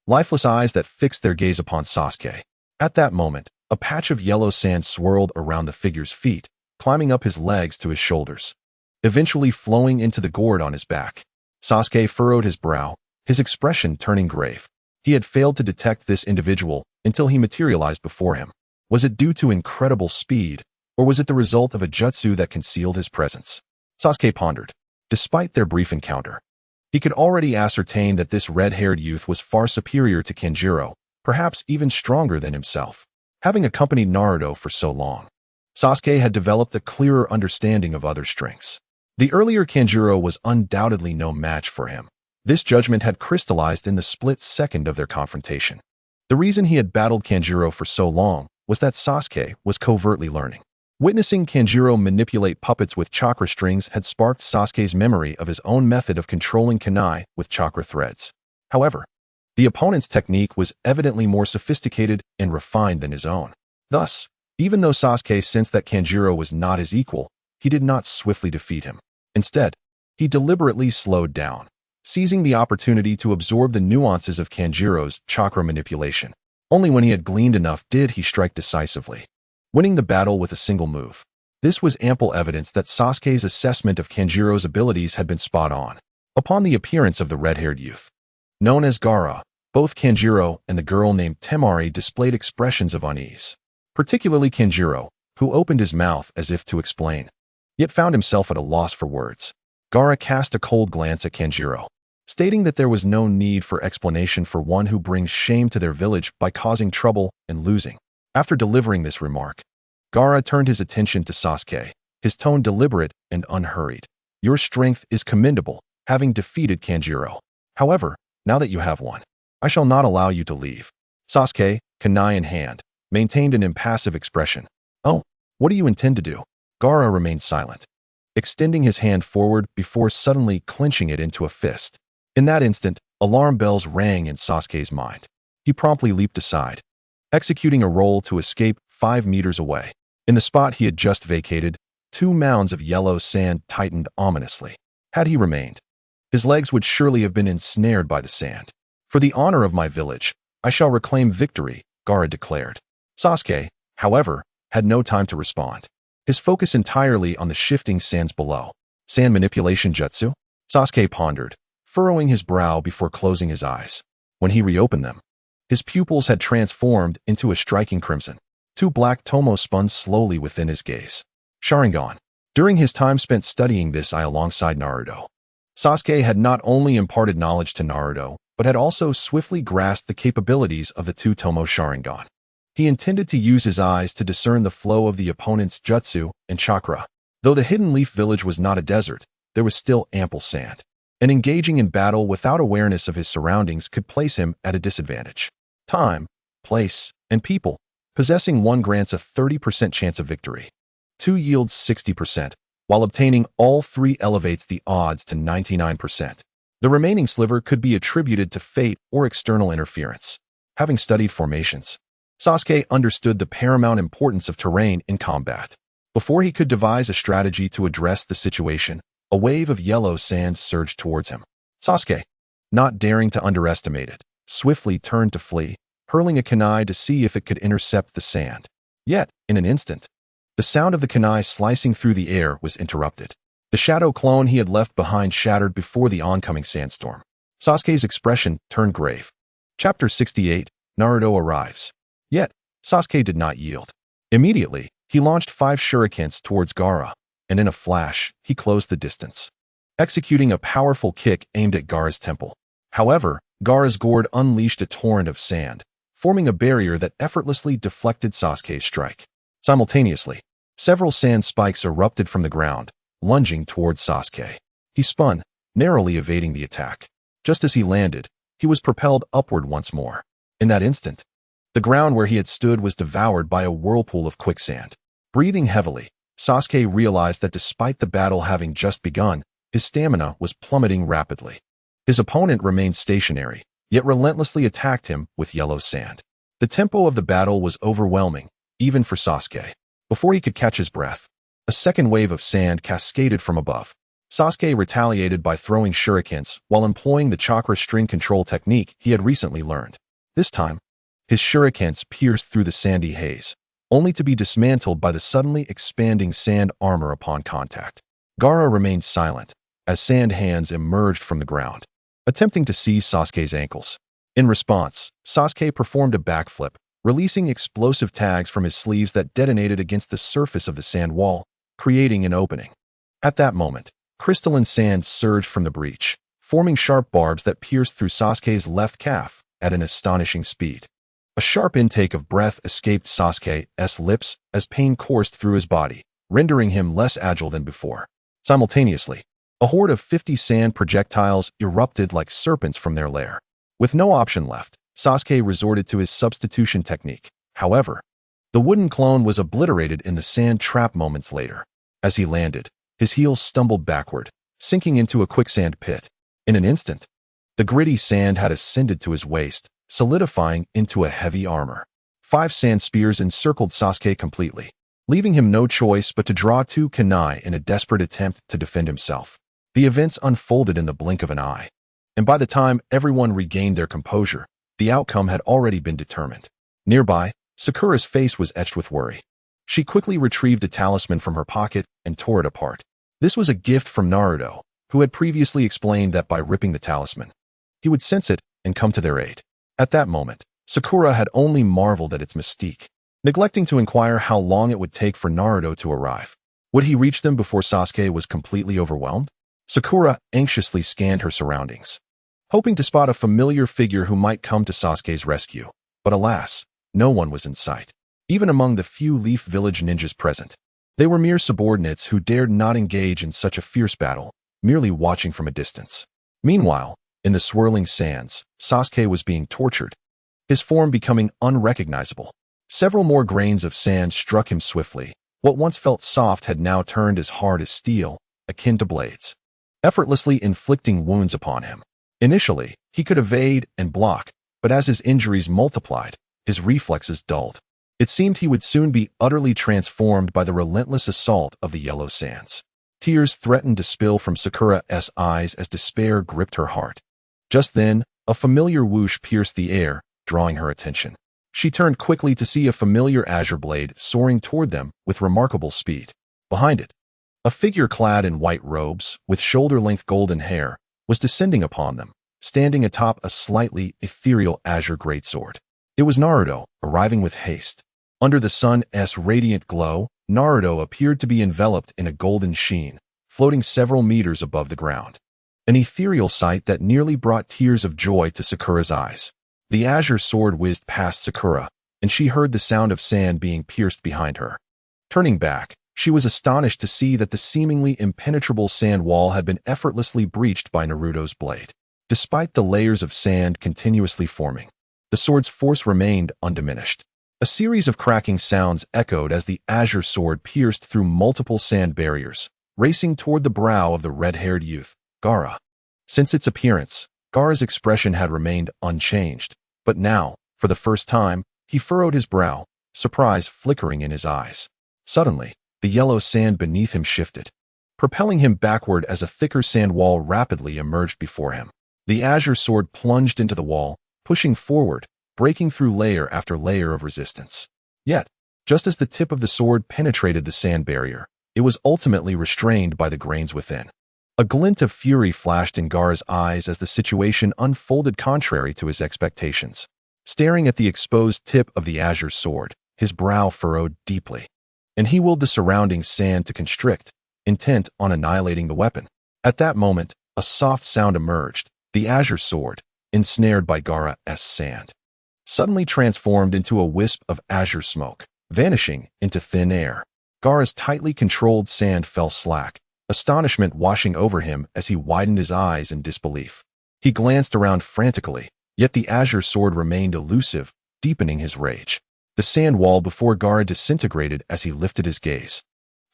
lifeless eyes that fixed their gaze upon Sasuke. At that moment, a patch of yellow sand swirled around the figure's feet, climbing up his legs to his shoulders, eventually flowing into the gourd on his back. Sasuke furrowed his brow, his expression turning grave. He had failed to detect this individual until he materialized before him. Was it due to incredible speed, or was it the result of a jutsu that concealed his presence? Sasuke pondered. Despite their brief encounter, he could already ascertain that this red-haired youth was far superior to Kenjiro, perhaps even stronger than himself. Having accompanied Naruto for so long, Sasuke had developed a clearer understanding of other strengths. The earlier Kenjiro was undoubtedly no match for him. This judgment had crystallized in the split second of their confrontation. The reason he had battled Kenjiro for so long was that Sasuke was covertly learning. Witnessing Kenjiro manipulate puppets with chakra strings had sparked Sasuke's memory of his own method of controlling kunai with chakra threads. However, the opponent's technique was evidently more sophisticated and refined than his own. Thus, even though Sasuke sensed that Kenjiro was not his equal, he did not swiftly defeat him. Instead, he deliberately slowed down, seizing the opportunity to absorb the nuances of Kenjiro's chakra manipulation. Only when he had gleaned enough did he strike decisively, winning the battle with a single move. This was ample evidence that Sasuke's assessment of Kenjiro's abilities had been spot on. Upon the appearance of the red-haired youth, known as Gaara, both Kenjiro and the girl named Temari displayed expressions of unease. Particularly Kenjiro, who opened his mouth as if to explain, yet found himself at a loss for words. Gaara cast a cold glance at Kenjiro, stating that there was no need for explanation for one who brings shame to their village by causing trouble and losing. After delivering this remark, Gaara turned his attention to Sasuke, his tone deliberate and unhurried. Your strength is commendable, having defeated Kenjiro. However, now that you have won, I shall not allow you to leave. Sasuke, kunai in hand, maintained an impassive expression. Oh, what do you intend to do? Gaara remained silent, extending his hand forward before suddenly clenching it into a fist. In that instant, alarm bells rang in Sasuke's mind. He promptly leaped aside, executing a roll to escape 5 meters away. In the spot he had just vacated, 2 mounds of yellow sand tightened ominously. Had he remained, his legs would surely have been ensnared by the sand. For the honor of my village, I shall reclaim victory, Gaara declared. Sasuke, however, had no time to respond, his focus entirely on the shifting sands below. Sand manipulation jutsu? Sasuke pondered, furrowing his brow before closing his eyes. When he reopened them, his pupils had transformed into a striking crimson. 2 black tomo spun slowly within his gaze. Sharingan. During his time spent studying this alongside Naruto, Sasuke had not only imparted knowledge to Naruto, but had also swiftly grasped the capabilities of the 2 tomo Sharingan. He intended to use his eyes to discern the flow of the opponent's jutsu and chakra. Though the Hidden Leaf Village was not a desert, there was still ample sand, and engaging in battle without awareness of his surroundings could place him at a disadvantage. time, place, and people. Possessing 1 grants a 30% chance of victory. 2 yields 60%, while obtaining all 3 elevates the odds to 99%. The remaining sliver could be attributed to fate or external interference. Having studied formations, Sasuke understood the paramount importance of terrain in combat. Before he could devise a strategy to address the situation, a wave of yellow sand surged towards him. Sasuke, not daring to underestimate it, swiftly turned to flee, hurling a kunai to see if it could intercept the sand. Yet, in an instant, the sound of the kunai slicing through the air was interrupted. The shadow clone he had left behind shattered before the oncoming sandstorm. Sasuke's expression turned grave. Chapter 68, Naruto arrives. Yet, Sasuke did not yield. Immediately, he launched 5 shurikens towards Gaara, and in a flash, he closed the distance, executing a powerful kick aimed at Gaara's temple. However, Gaara's gourd unleashed a torrent of sand, forming a barrier that effortlessly deflected Sasuke's strike. Simultaneously, several sand spikes erupted from the ground, lunging towards Sasuke. He spun, narrowly evading the attack. Just as he landed, he was propelled upward once more. In that instant, the ground where he had stood was devoured by a whirlpool of quicksand. Breathing heavily, Sasuke realized that despite the battle having just begun, his stamina was plummeting rapidly. His opponent remained stationary, yet relentlessly attacked him with yellow sand. The tempo of the battle was overwhelming, even for Sasuke. Before he could catch his breath, a second wave of sand cascaded from above. Sasuke retaliated by throwing shurikens while employing the chakra string control technique he had recently learned. This time, his shurikens pierced through the sandy haze, only to be dismantled by the suddenly expanding sand armor upon contact. Gaara remained silent as sand hands emerged from the ground, attempting to seize Sasuke's ankles. In response, Sasuke performed a backflip, releasing explosive tags from his sleeves that detonated against the surface of the sand wall, creating an opening. At that moment, crystalline sand surged from the breach, forming sharp barbs that pierced through Sasuke's left calf at an astonishing speed. A sharp intake of breath escaped Sasuke's lips as pain coursed through his body, rendering him less agile than before. Simultaneously, a horde of 50 sand projectiles erupted like serpents from their lair. With no option left, Sasuke resorted to his substitution technique. However, the wooden clone was obliterated in the sand trap moments later. As he landed, his heels stumbled backward, sinking into a quicksand pit. In an instant, the gritty sand had ascended to his waist, solidifying into a heavy armor. 5 sand spears encircled Sasuke completely, leaving him no choice but to draw 2 kunai in a desperate attempt to defend himself. The events unfolded in the blink of an eye, and by the time everyone regained their composure, the outcome had already been determined. Nearby, Sakura's face was etched with worry. She quickly retrieved a talisman from her pocket and tore it apart. This was a gift from Naruto, who had previously explained that by ripping the talisman, he would sense it and come to their aid. At that moment, Sakura had only marveled at its mystique, neglecting to inquire how long it would take for Naruto to arrive. Would he reach them before Sasuke was completely overwhelmed? Sakura anxiously scanned her surroundings, hoping to spot a familiar figure who might come to Sasuke's rescue. But alas, no one was in sight. Even among the few Leaf Village ninjas present, they were mere subordinates who dared not engage in such a fierce battle, merely watching from a distance. Meanwhile, in the swirling sands, Sasuke was being tortured, his form becoming unrecognizable. Several more grains of sand struck him swiftly. What once felt soft had now turned as hard as steel, akin to blades, effortlessly inflicting wounds upon him. Initially, he could evade and block, but as his injuries multiplied, his reflexes dulled. It seemed he would soon be utterly transformed by the relentless assault of the yellow sands. Tears threatened to spill from Sakura's eyes as despair gripped her heart. Just then, a familiar whoosh pierced the air, drawing her attention. She turned quickly to see a familiar azure blade soaring toward them with remarkable speed. Behind it, a figure clad in white robes, with shoulder-length golden hair, was descending upon them, standing atop a slightly ethereal azure greatsword. It was Naruto, arriving with haste. Under the sun's radiant glow, Naruto appeared to be enveloped in a golden sheen, floating several meters above the ground. An ethereal sight that nearly brought tears of joy to Sakura's eyes. The azure sword whizzed past Sakura, and she heard the sound of sand being pierced behind her. Turning back, she was astonished to see that the seemingly impenetrable sand wall had been effortlessly breached by Naruto's blade. Despite the layers of sand continuously forming, The sword's force remained undiminished. A series of cracking sounds echoed as the azure sword pierced through multiple sand barriers, racing toward the brow of the red-haired youth, Gaara. Since its appearance, Gaara's expression had remained unchanged, but now, for the first time, he furrowed his brow, surprise flickering in his eyes. Suddenly, the yellow sand beneath him shifted, propelling him backward as a thicker sand wall rapidly emerged before him. The azure sword plunged into the wall, pushing forward, breaking through layer after layer of resistance. Yet, just as the tip of the sword penetrated the sand barrier, it was ultimately restrained by the grains within. A glint of fury flashed in Gaara's eyes as the situation unfolded contrary to his expectations. Staring at the exposed tip of the azure sword, his brow furrowed deeply, and he willed the surrounding sand to constrict, intent on annihilating the weapon. At that moment, a soft sound emerged. The azure sword, ensnared by Gaara's sand, suddenly transformed into a wisp of azure smoke, vanishing into thin air. Gaara's tightly controlled sand fell slack, astonishment washing over him as he widened his eyes in disbelief. He glanced around frantically, yet the azure sword remained elusive, deepening his rage. The sand wall before Gaara disintegrated as he lifted his gaze,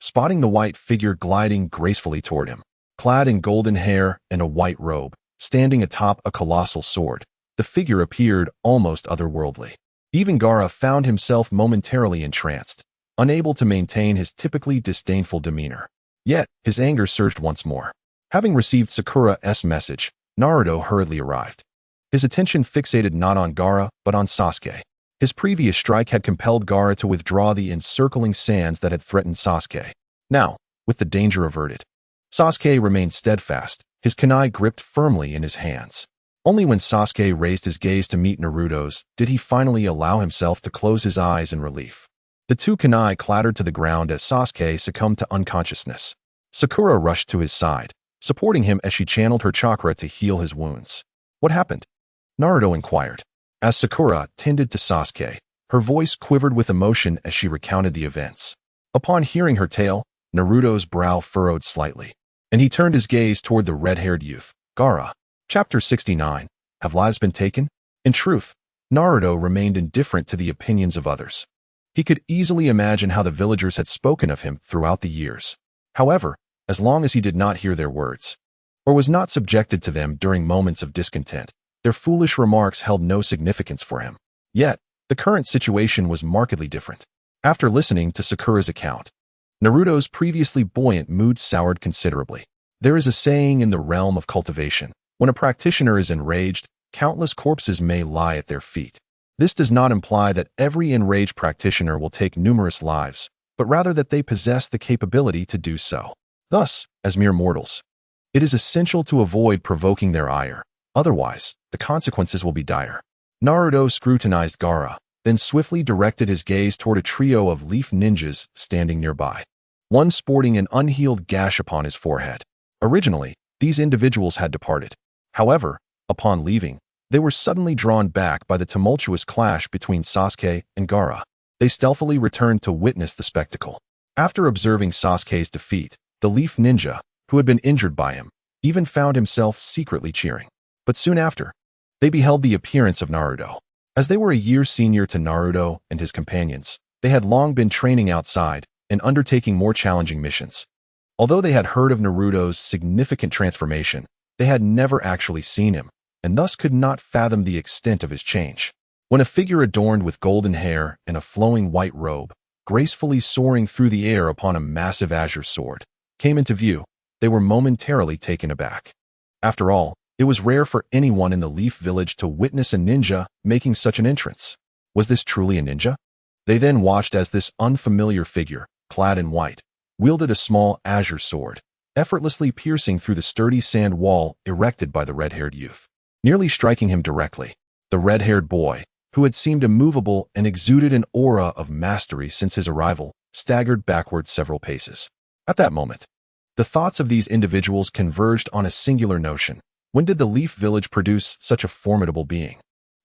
spotting the white figure gliding gracefully toward him, clad in golden hair and a white robe, standing atop a colossal sword. The figure appeared almost otherworldly. Even Gaara found himself momentarily entranced, unable to maintain his typically disdainful demeanor. Yet, his anger surged once more. Having received Sakura's message, Naruto hurriedly arrived. His attention fixated not on Gaara, but on Sasuke. His previous strike had compelled Gaara to withdraw the encircling sands that had threatened Sasuke. Now, with the danger averted, Sasuke remained steadfast, his kunai gripped firmly in his hands. Only when Sasuke raised his gaze to meet Naruto's did he finally allow himself to close his eyes in relief. The two kunai clattered to the ground as Sasuke succumbed to unconsciousness. Sakura rushed to his side, supporting him as she channeled her chakra to heal his wounds. What happened? Naruto inquired. As Sakura tended to Sasuke, her voice quivered with emotion as she recounted the events. Upon hearing her tale, Naruto's brow furrowed slightly, and he turned his gaze toward the red-haired youth, Gaara. Chapter 69. Have lives been taken? In truth, Naruto remained indifferent to the opinions of others. He could easily imagine how the villagers had spoken of him throughout the years. However, as long as he did not hear their words, or was not subjected to them during moments of discontent, their foolish remarks held no significance for him. Yet, the current situation was markedly different. After listening to Sakura's account, Naruto's previously buoyant mood soured considerably. There is a saying in the realm of cultivation: when a practitioner is enraged, countless corpses may lie at their feet. This does not imply that every enraged practitioner will take numerous lives, but rather that they possess the capability to do so. Thus, as mere mortals, it is essential to avoid provoking their ire. Otherwise, the consequences will be dire. Naruto scrutinized Gaara, then swiftly directed his gaze toward a trio of leaf ninjas standing nearby, one sporting an unhealed gash upon his forehead. Originally, these individuals had departed. However, upon leaving, they were suddenly drawn back by the tumultuous clash between Sasuke and Gaara. They stealthily returned to witness the spectacle. After observing Sasuke's defeat, the leaf ninja, who had been injured by him, even found himself secretly cheering. But soon after, they beheld the appearance of Naruto. As they were a year senior to Naruto and his companions, they had long been training outside and undertaking more challenging missions. Although they had heard of Naruto's significant transformation, they had never actually seen him, and thus could not fathom the extent of his change. When a figure adorned with golden hair and a flowing white robe, gracefully soaring through the air upon a massive azure sword, came into view, they were momentarily taken aback. After all, it was rare for anyone in the Leaf Village to witness a ninja making such an entrance. Was this truly a ninja? They then watched as this unfamiliar figure, clad in white, wielded a small azure sword, effortlessly piercing through the sturdy sand wall erected by the red-haired youth, nearly striking him directly. The red-haired boy, who had seemed immovable and exuded an aura of mastery since his arrival, staggered backward several paces. At that moment, the thoughts of these individuals converged on a singular notion. When did the Leaf Village produce such a formidable being?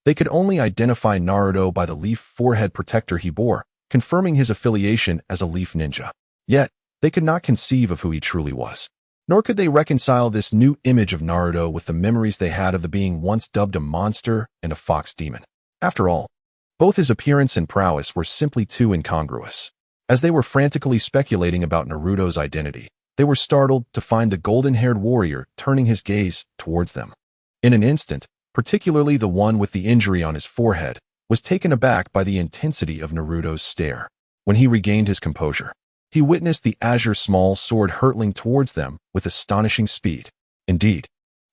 They could only identify Naruto by the leaf forehead protector he bore, confirming his affiliation as a leaf ninja. Yet, they could not conceive of who he truly was. Nor could they reconcile this new image of Naruto with the memories they had of the being once dubbed a monster and a fox demon. After all, both his appearance and prowess were simply too incongruous. As they were frantically speculating about Naruto's identity, they were startled to find the golden-haired warrior turning his gaze towards them. In an instant, particularly the one with the injury on his forehead, was taken aback by the intensity of Naruto's stare. When he regained his composure, he witnessed the azure small sword hurtling towards them with astonishing speed. Indeed,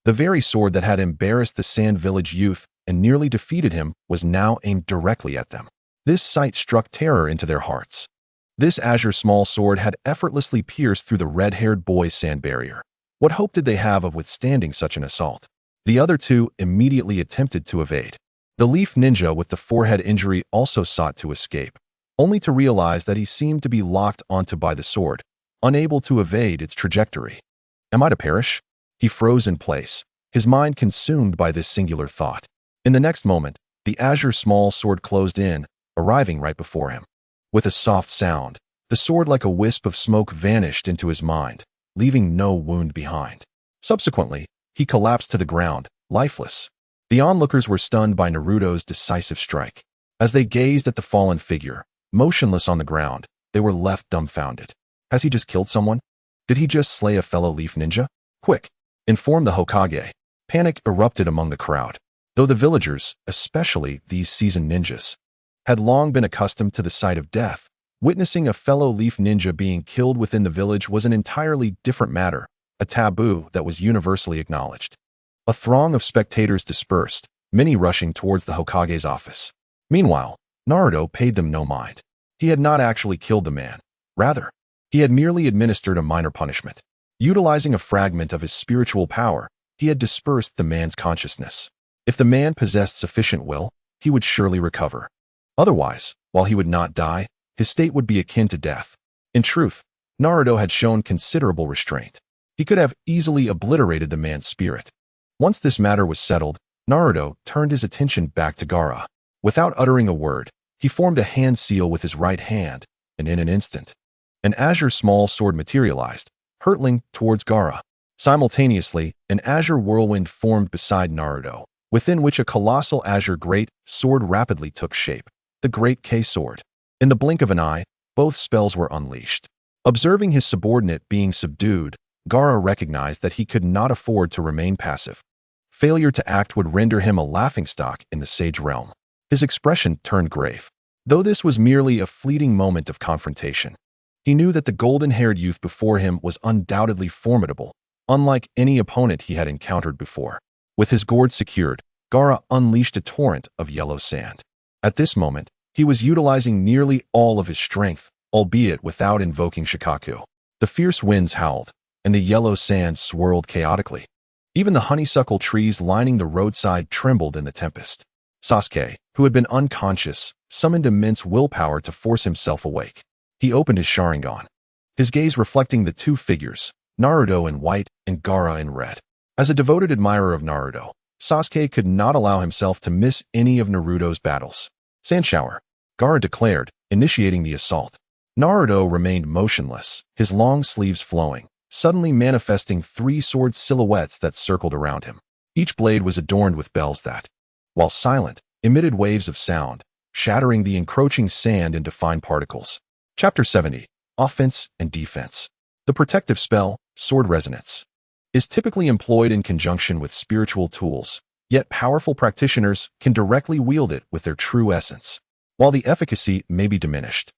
the very sword that had embarrassed the Sand Village youth and nearly defeated him was now aimed directly at them. This sight struck terror into their hearts. This azure small sword had effortlessly pierced through the red-haired boy's sand barrier. What hope did they have of withstanding such an assault? The other two immediately attempted to evade. The leaf ninja with the forehead injury also sought to escape, only to realize that he seemed to be locked onto by the sword, unable to evade its trajectory. Am I to perish? He froze in place, his mind consumed by this singular thought. In the next moment, the azure small sword closed in, arriving right before him. With a soft sound, the sword like a wisp of smoke vanished into his mind, leaving no wound behind. Subsequently, he collapsed to the ground, lifeless. The onlookers were stunned by Naruto's decisive strike. As they gazed at the fallen figure, motionless on the ground, they were left dumbfounded. Has he just killed someone? Did he just slay a fellow leaf ninja? Quick! Inform the Hokage. Panic erupted among the crowd. Though the villagers, especially these seasoned ninjas, had long been accustomed to the sight of death, witnessing a fellow leaf ninja being killed within the village was an entirely different matter, a taboo that was universally acknowledged. A throng of spectators dispersed, many rushing towards the Hokage's office. Meanwhile, Naruto paid them no mind. He had not actually killed the man. Rather, he had merely administered a minor punishment. Utilizing a fragment of his spiritual power, he had dispersed the man's consciousness. If the man possessed sufficient will, he would surely recover. Otherwise, while he would not die, his state would be akin to death. In truth, Naruto had shown considerable restraint. He could have easily obliterated the man's spirit. Once this matter was settled, Naruto turned his attention back to Gaara. Without uttering a word, he formed a hand seal with his right hand, and in an instant, an azure small sword materialized, hurtling towards Gaara. Simultaneously, an azure whirlwind formed beside Naruto, within which a colossal azure great sword rapidly took shape, the Great K-Sword. In the blink of an eye, both spells were unleashed. Observing his subordinate being subdued, Gaara recognized that he could not afford to remain passive. Failure to act would render him a laughingstock in the sage realm. His expression turned grave. Though this was merely a fleeting moment of confrontation, he knew that the golden-haired youth before him was undoubtedly formidable, unlike any opponent he had encountered before. With his gourd secured, Gaara unleashed a torrent of yellow sand. At this moment, he was utilizing nearly all of his strength, albeit without invoking Shikaku. The fierce winds howled, and the yellow sand swirled chaotically. Even the honeysuckle trees lining the roadside trembled in the tempest. Sasuke, who had been unconscious, summoned immense willpower to force himself awake. He opened his Sharingan, his gaze reflecting the two figures, Naruto in white and Gaara in red. As a devoted admirer of Naruto, Sasuke could not allow himself to miss any of Naruto's battles. Sand shower, Gaara declared, initiating the assault. Naruto remained motionless, his long sleeves flowing, suddenly manifesting three sword silhouettes that circled around him. Each blade was adorned with bells that, while silent, emitted waves of sound, shattering the encroaching sand into fine particles. Chapter 70, Offense and Defense. The protective spell, Sword Resonance, is typically employed in conjunction with spiritual tools, yet powerful practitioners can directly wield it with their true essence. While the efficacy may be diminished,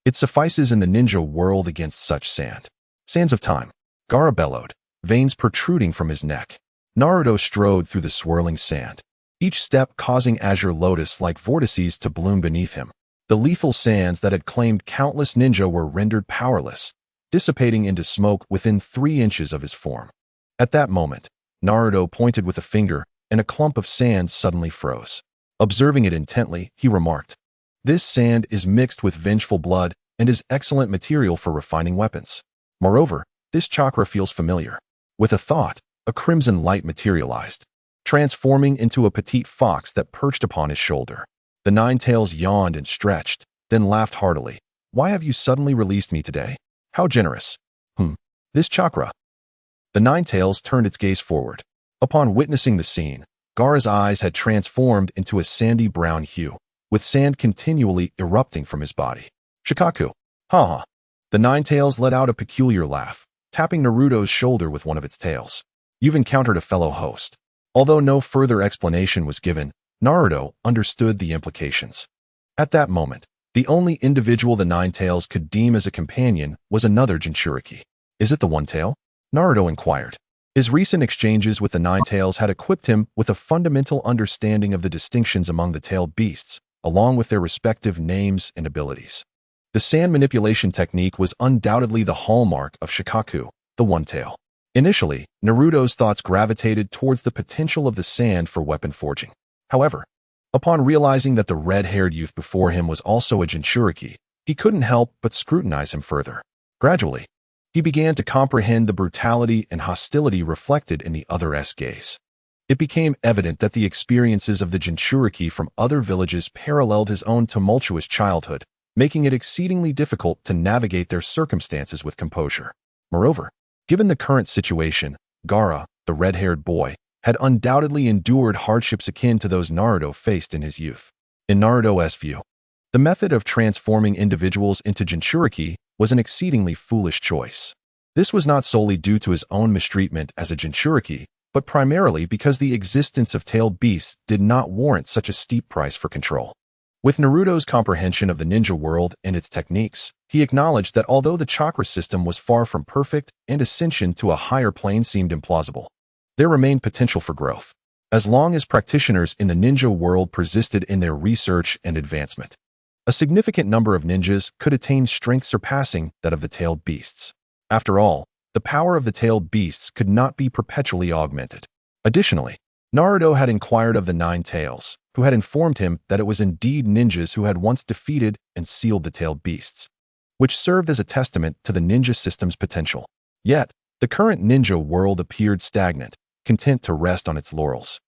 it suffices in the ninja world against such sand. Sands of time. Gaara bellowed, veins protruding from his neck. Naruto strode through the swirling sand, each step causing azure lotus-like vortices to bloom beneath him. The lethal sands that had claimed countless ninja were rendered powerless, dissipating into smoke within 3 inches of his form. At that moment, Naruto pointed with a finger, and a clump of sand suddenly froze. Observing it intently, he remarked, "This sand is mixed with vengeful blood and is excellent material for refining weapons. Moreover, this chakra feels familiar." With a thought, a crimson light materialized, transforming into a petite fox that perched upon his shoulder. The Nine-Tails yawned and stretched, then laughed heartily. "Why have you suddenly released me today? How generous." This chakra." The Nine-Tails turned its gaze forward. Upon witnessing the scene, Gaara's eyes had transformed into a sandy brown hue, with sand continually erupting from his body. Shikaku. Ha. The Nine-Tails let out a peculiar laugh, tapping Naruto's shoulder with one of its tails. You've encountered a fellow host. Although no further explanation was given, Naruto understood the implications. At that moment, the only individual the Nine-Tails could deem as a companion was another Jinchuriki. Is it the One-Tail? Naruto inquired. His recent exchanges with the Nine-Tails had equipped him with a fundamental understanding of the distinctions among the tailed beasts, along with their respective names and abilities. The sand manipulation technique was undoubtedly the hallmark of Shikaku, the One-Tail. Initially, Naruto's thoughts gravitated towards the potential of the sand for weapon forging. However, upon realizing that the red-haired youth before him was also a Jinchuriki, he couldn't help but scrutinize him further. Gradually, he began to comprehend the brutality and hostility reflected in the other's gaze. It became evident that the experiences of the Jinchuriki from other villages paralleled his own tumultuous childhood, making it exceedingly difficult to navigate their circumstances with composure. Moreover, given the current situation, Gaara, the red-haired boy, had undoubtedly endured hardships akin to those Naruto faced in his youth. In Naruto's view, the method of transforming individuals into Jinchuriki was an exceedingly foolish choice. This was not solely due to his own mistreatment as a Jinchuriki, but primarily because the existence of tailed beasts did not warrant such a steep price for control. With Naruto's comprehension of the ninja world and its techniques, he acknowledged that although the chakra system was far from perfect and ascension to a higher plane seemed implausible, there remained potential for growth, as long as practitioners in the ninja world persisted in their research and advancement. A significant number of ninjas could attain strength surpassing that of the tailed beasts. After all, the power of the tailed beasts could not be perpetually augmented. Additionally, Naruto had inquired of the Nine-Tails, who had informed him that it was indeed ninjas who had once defeated and sealed the tailed beasts, which served as a testament to the ninja system's potential. Yet, the current ninja world appeared stagnant, content to rest on its laurels,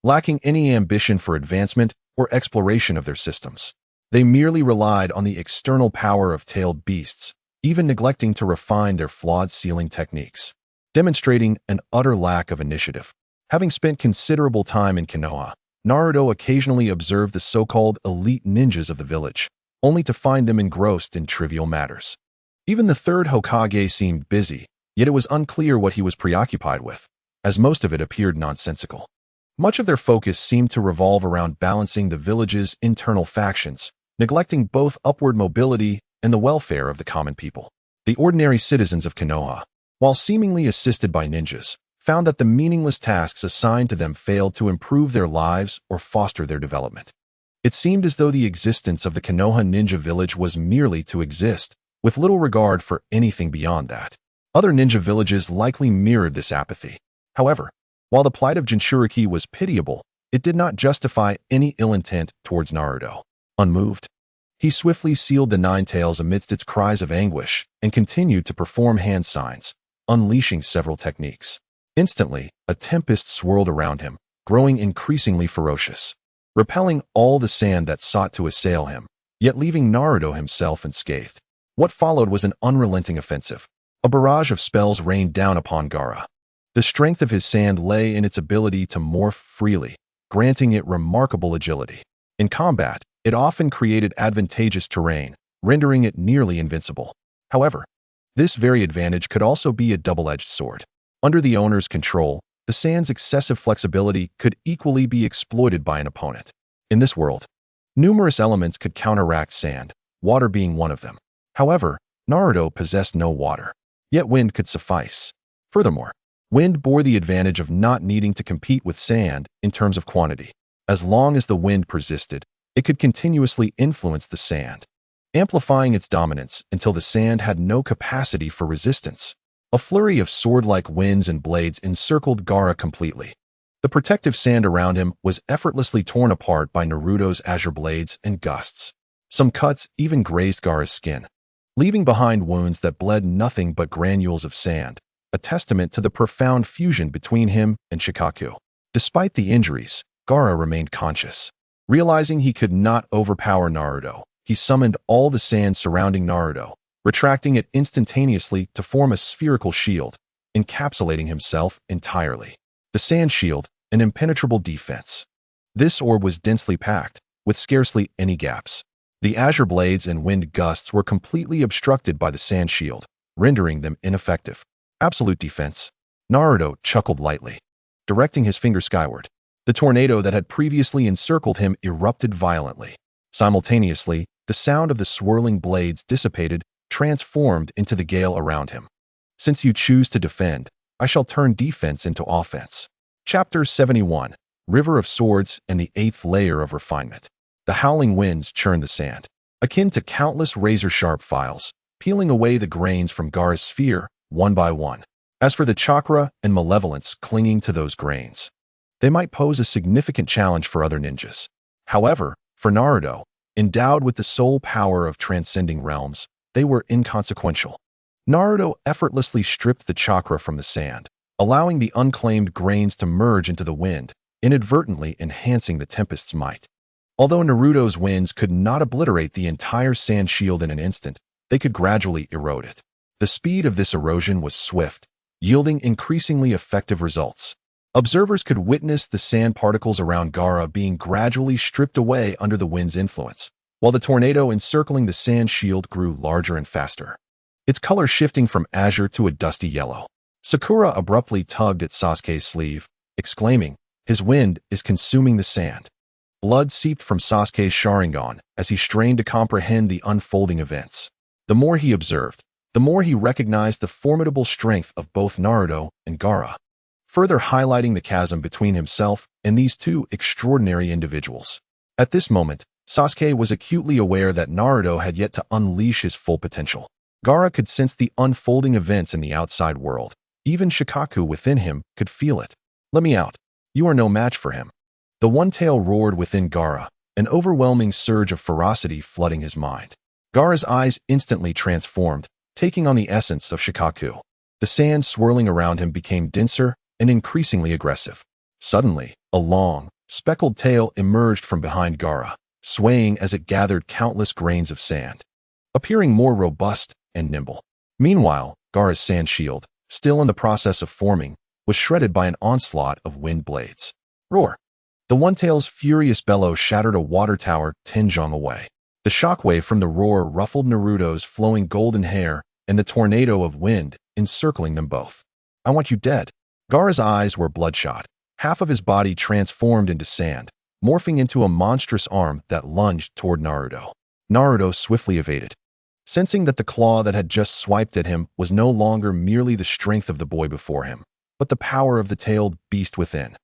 lacking any ambition for advancement or exploration of their systems. They merely relied on the external power of tailed beasts, even neglecting to refine their flawed sealing techniques, demonstrating an utter lack of initiative. Having spent considerable time in Konoha, Naruto occasionally observed the so-called elite ninjas of the village, only to find them engrossed in trivial matters. Even the third Hokage seemed busy, yet it was unclear what he was preoccupied with, as most of it appeared nonsensical. Much of their focus seemed to revolve around balancing the village's internal factions, neglecting both upward mobility and the welfare of the common people. The ordinary citizens of Konoha, while seemingly assisted by ninjas, found that the meaningless tasks assigned to them failed to improve their lives or foster their development. It seemed as though the existence of the Konoha ninja village was merely to exist, with little regard for anything beyond that. Other ninja villages likely mirrored this apathy. However, while the plight of Jinchuriki was pitiable, it did not justify any ill intent towards Naruto. Unmoved, he swiftly sealed the Nine-Tails amidst its cries of anguish and continued to perform hand signs, unleashing several techniques. Instantly, a tempest swirled around him, growing increasingly ferocious, repelling all the sand that sought to assail him, yet leaving Naruto himself unscathed. What followed was an unrelenting offensive. A barrage of spells rained down upon Gaara. The strength of his sand lay in its ability to morph freely, granting it remarkable agility. In combat, it often created advantageous terrain, rendering it nearly invincible. However, this very advantage could also be a double-edged sword. Under the owner's control, the sand's excessive flexibility could equally be exploited by an opponent. In this world, numerous elements could counteract sand, water being one of them. However, Naruto possessed no water, yet wind could suffice. Furthermore, wind bore the advantage of not needing to compete with sand in terms of quantity. As long as the wind persisted, it could continuously influence the sand, amplifying its dominance until the sand had no capacity for resistance. A flurry of sword-like winds and blades encircled Gaara completely. The protective sand around him was effortlessly torn apart by Naruto's azure blades and gusts. Some cuts even grazed Gaara's skin, leaving behind wounds that bled nothing but granules of sand, a testament to the profound fusion between him and Shikaku. Despite the injuries, Gaara remained conscious. Realizing he could not overpower Naruto, he summoned all the sand surrounding Naruto, retracting it instantaneously to form a spherical shield, encapsulating himself entirely. The sand shield, an impenetrable defense. This orb was densely packed, with scarcely any gaps. The azure blades and wind gusts were completely obstructed by the sand shield, rendering them ineffective. Absolute defense. Naruto chuckled lightly, directing his finger skyward. The tornado that had previously encircled him erupted violently. Simultaneously, the sound of the swirling blades dissipated, transformed into the gale around him. Since you choose to defend, I shall turn defense into offense. Chapter 71, River of Swords and the Eighth Layer of Refinement. The howling winds churned the sand, akin to countless razor-sharp files, peeling away the grains from Gaara's sphere, one by one. As for the chakra and malevolence clinging to those grains, they might pose a significant challenge for other ninjas. However, for Naruto, endowed with the sole power of transcending realms, they were inconsequential. Naruto effortlessly stripped the chakra from the sand, allowing the unclaimed grains to merge into the wind, inadvertently enhancing the tempest's might. Although Naruto's winds could not obliterate the entire sand shield in an instant, they could gradually erode it. The speed of this erosion was swift, yielding increasingly effective results. Observers could witness the sand particles around Gaara being gradually stripped away under the wind's influence, while the tornado encircling the sand shield grew larger and faster, its color shifting from azure to a dusty yellow. Sakura abruptly tugged at Sasuke's sleeve, exclaiming, "His wind is consuming the sand." Blood seeped from Sasuke's Sharingan as he strained to comprehend the unfolding events. The more he observed, the more he recognized the formidable strength of both Naruto and Gaara, further highlighting the chasm between himself and these two extraordinary individuals. At this moment, Sasuke was acutely aware that Naruto had yet to unleash his full potential. Gaara could sense the unfolding events in the outside world. Even Shikaku within him could feel it. "Let me out. You are no match for him." The one-tail roared within Gaara, an overwhelming surge of ferocity flooding his mind. Gaara's eyes instantly transformed, taking on the essence of Shikaku. The sand swirling around him became denser and increasingly aggressive. Suddenly, a long, speckled tail emerged from behind Gaara, swaying as it gathered countless grains of sand, appearing more robust and nimble. Meanwhile, Gaara's sand shield, still in the process of forming, was shredded by an onslaught of wind blades. Roar! The one-tail's furious bellow shattered a water tower 10 jong away. The shockwave from the roar ruffled Naruto's flowing golden hair and the tornado of wind encircling them both. "I want you dead." Gaara's eyes were bloodshot. Half of his body transformed into sand, morphing into a monstrous arm that lunged toward Naruto. Naruto swiftly evaded, sensing that the claw that had just swiped at him was no longer merely the strength of the boy before him, but the power of the tailed beast within.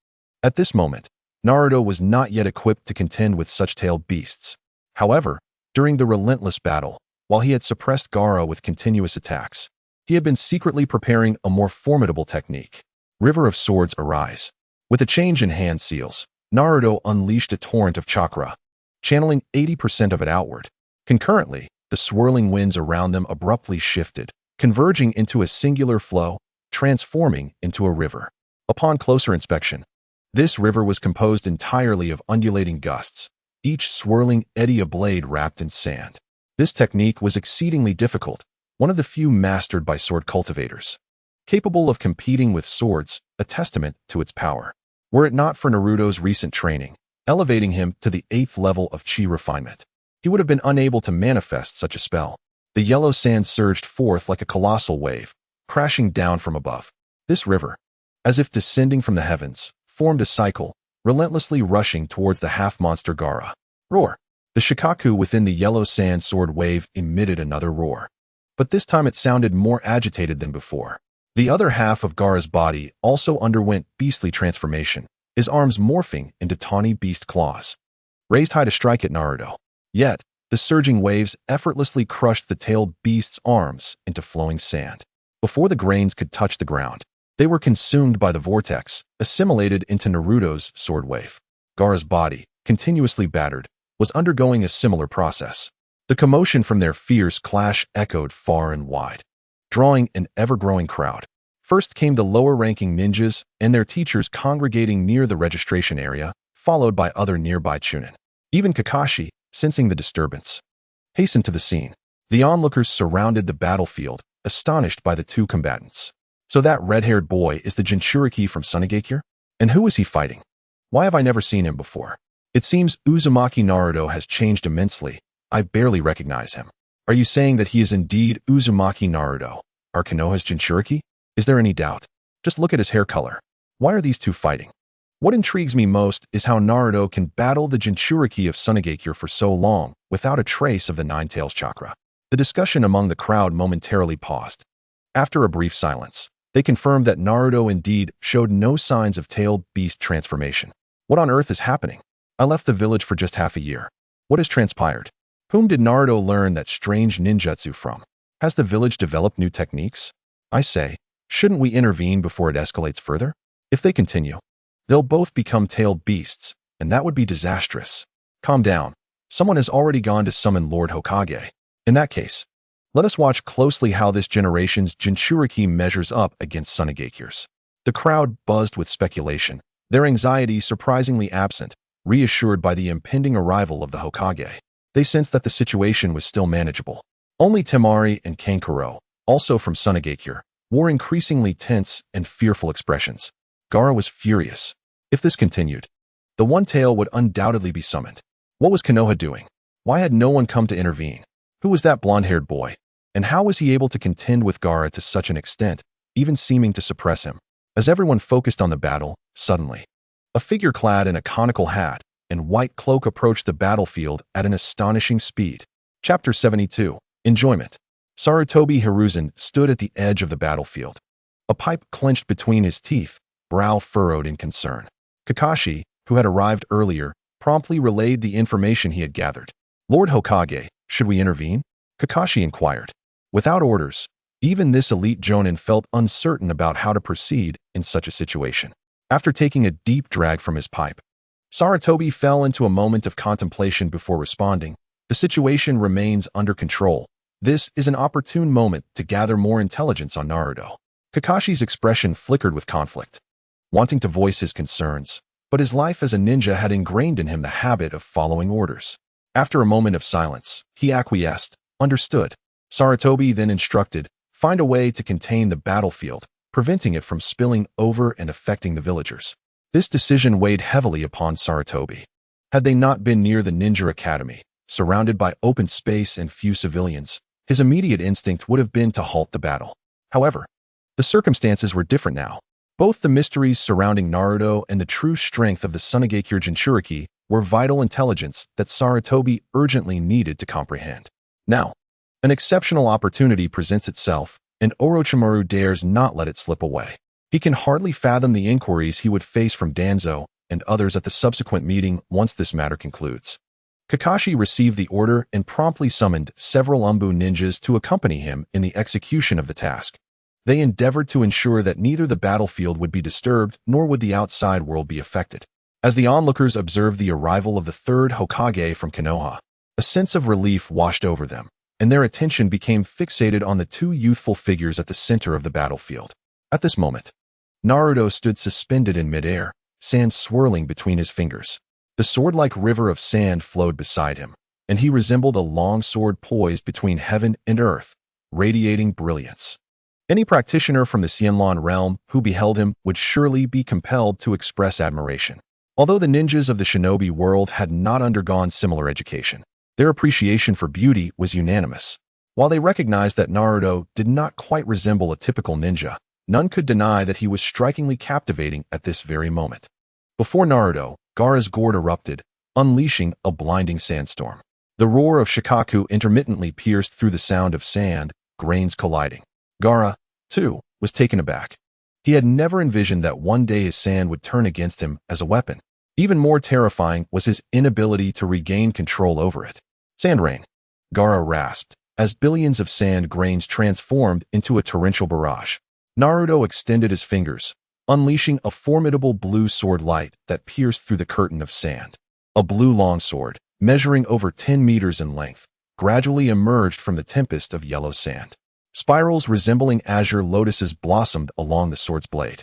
At this moment, Naruto was not yet equipped to contend with such tailed beasts. However, during the relentless battle, while he had suppressed Gaara with continuous attacks, he had been secretly preparing a more formidable technique. River of Swords Arise. With a change in hand seals, Naruto unleashed a torrent of chakra, channeling 80% of it outward. Concurrently, the swirling winds around them abruptly shifted, converging into a singular flow, transforming into a river. Upon closer inspection, this river was composed entirely of undulating gusts, each swirling eddy a blade wrapped in sand. This technique was exceedingly difficult, one of the few mastered by sword cultivators, capable of competing with swords, a testament to its power. Were it not for Naruto's recent training, elevating him to the 8th level of chi refinement, he would have been unable to manifest such a spell. The yellow sand surged forth like a colossal wave, crashing down from above. This river, as if descending from the heavens, formed a cycle, relentlessly rushing towards the half-monster Gaara. Roar! The Shikaku within the yellow sand sword wave emitted another roar. But this time it sounded more agitated than before. The other half of Gaara's body also underwent beastly transformation, his arms morphing into tawny beast claws, raised high to strike at Naruto. Yet, the surging waves effortlessly crushed the tailed beast's arms into flowing sand. Before the grains could touch the ground, they were consumed by the vortex, assimilated into Naruto's sword wave. Gaara's body, continuously battered, was undergoing a similar process. The commotion from their fierce clash echoed far and wide, drawing an ever-growing crowd. First came the lower-ranking ninjas and their teachers congregating near the registration area, followed by other nearby chunin. Even Kakashi, sensing the disturbance, hastened to the scene. The onlookers surrounded the battlefield, astonished by the two combatants. "So that red-haired boy is the Jinchuriki from Sunigakure?" And who is he fighting? Why have I never seen him before? It seems Uzumaki Naruto has changed immensely. I barely recognize him. Are you saying that he is indeed Uzumaki Naruto, our Konoha's Jinchuriki? Is there any doubt? Just look at his hair color. Why are these two fighting? What intrigues me most is how Naruto can battle the Jinchuriki of Tsunagakure for so long without a trace of the Nine-Tails chakra. The discussion among the crowd momentarily paused. After a brief silence, they confirmed that Naruto indeed showed no signs of tailed beast transformation. What on earth is happening? I left the village for just half a year. What has transpired? Whom did Naruto learn that strange ninjutsu from? Has the village developed new techniques? I say, shouldn't we intervene before it escalates further? If they continue, they'll both become tailed beasts, and that would be disastrous. Calm down. Someone has already gone to summon Lord Hokage. In that case, let us watch closely how this generation's Jinchuriki measures up against Tsunagakure's. The crowd buzzed with speculation, their anxiety surprisingly absent, reassured by the impending arrival of the Hokage. They sensed that the situation was still manageable. Only Temari and Kankuro, also from Tsunagakure, wore increasingly tense and fearful expressions. Gaara was furious. If this continued, the One Tail would undoubtedly be summoned. What was Konoha doing? Why had no one come to intervene? Who was that blonde-haired boy? And how was he able to contend with Gaara to such an extent, even seeming to suppress him? As everyone focused on the battle, suddenly, a figure clad in a conical hat and white cloak approached the battlefield at an astonishing speed. Chapter 72. Enjoyment. Sarutobi Hiruzen stood at the edge of the battlefield. A pipe clenched between his teeth, brow furrowed in concern. Kakashi, who had arrived earlier, promptly relayed the information he had gathered. Lord Hokage, should we intervene? Kakashi inquired. Without orders, even this elite jonin felt uncertain about how to proceed in such a situation. After taking a deep drag from his pipe, Sarutobi fell into a moment of contemplation before responding. The situation remains under control. This is an opportune moment to gather more intelligence on Naruto. Kakashi's expression flickered with conflict, wanting to voice his concerns, but his life as a ninja had ingrained in him the habit of following orders. After a moment of silence, he acquiesced. Understood. Sarutobi then instructed, find a way to contain the battlefield, preventing it from spilling over and affecting the villagers. This decision weighed heavily upon Sarutobi. Had they not been near the ninja academy, surrounded by open space and few civilians, his immediate instinct would have been to halt the battle. However, the circumstances were different now. Both the mysteries surrounding Naruto and the true strength of the Tsunagakure Jinchuriki were vital intelligence that Sarutobi urgently needed to comprehend. Now, an exceptional opportunity presents itself, and Orochimaru dares not let it slip away. He can hardly fathom the inquiries he would face from Danzo and others at the subsequent meeting once this matter concludes. Kakashi received the order and promptly summoned several Umbu ninjas to accompany him in the execution of the task. They endeavored to ensure that neither the battlefield would be disturbed nor would the outside world be affected. As the onlookers observed the arrival of the third Hokage from Konoha, a sense of relief washed over them, and their attention became fixated on the two youthful figures at the center of the battlefield. At this moment, Naruto stood suspended in midair, sand swirling between his fingers. The sword-like river of sand flowed beside him, and he resembled a long sword poised between heaven and earth, radiating brilliance. Any practitioner from the Xianlan realm who beheld him would surely be compelled to express admiration. Although the ninjas of the shinobi world had not undergone similar education, their appreciation for beauty was unanimous. While they recognized that Naruto did not quite resemble a typical ninja, none could deny that he was strikingly captivating at this very moment. Before Naruto, Gaara's gourd erupted, unleashing a blinding sandstorm. The roar of Shikaku intermittently pierced through the sound of sand, grains colliding. Gaara, too, was taken aback. He had never envisioned that one day his sand would turn against him as a weapon. Even more terrifying was his inability to regain control over it. Sand rain. Gaara rasped, as billions of sand grains transformed into a torrential barrage. Naruto extended his fingers, unleashing a formidable blue sword light that pierced through the curtain of sand. A blue longsword, measuring over 10 meters in length, gradually emerged from the tempest of yellow sand. Spirals resembling azure lotuses blossomed along the sword's blade,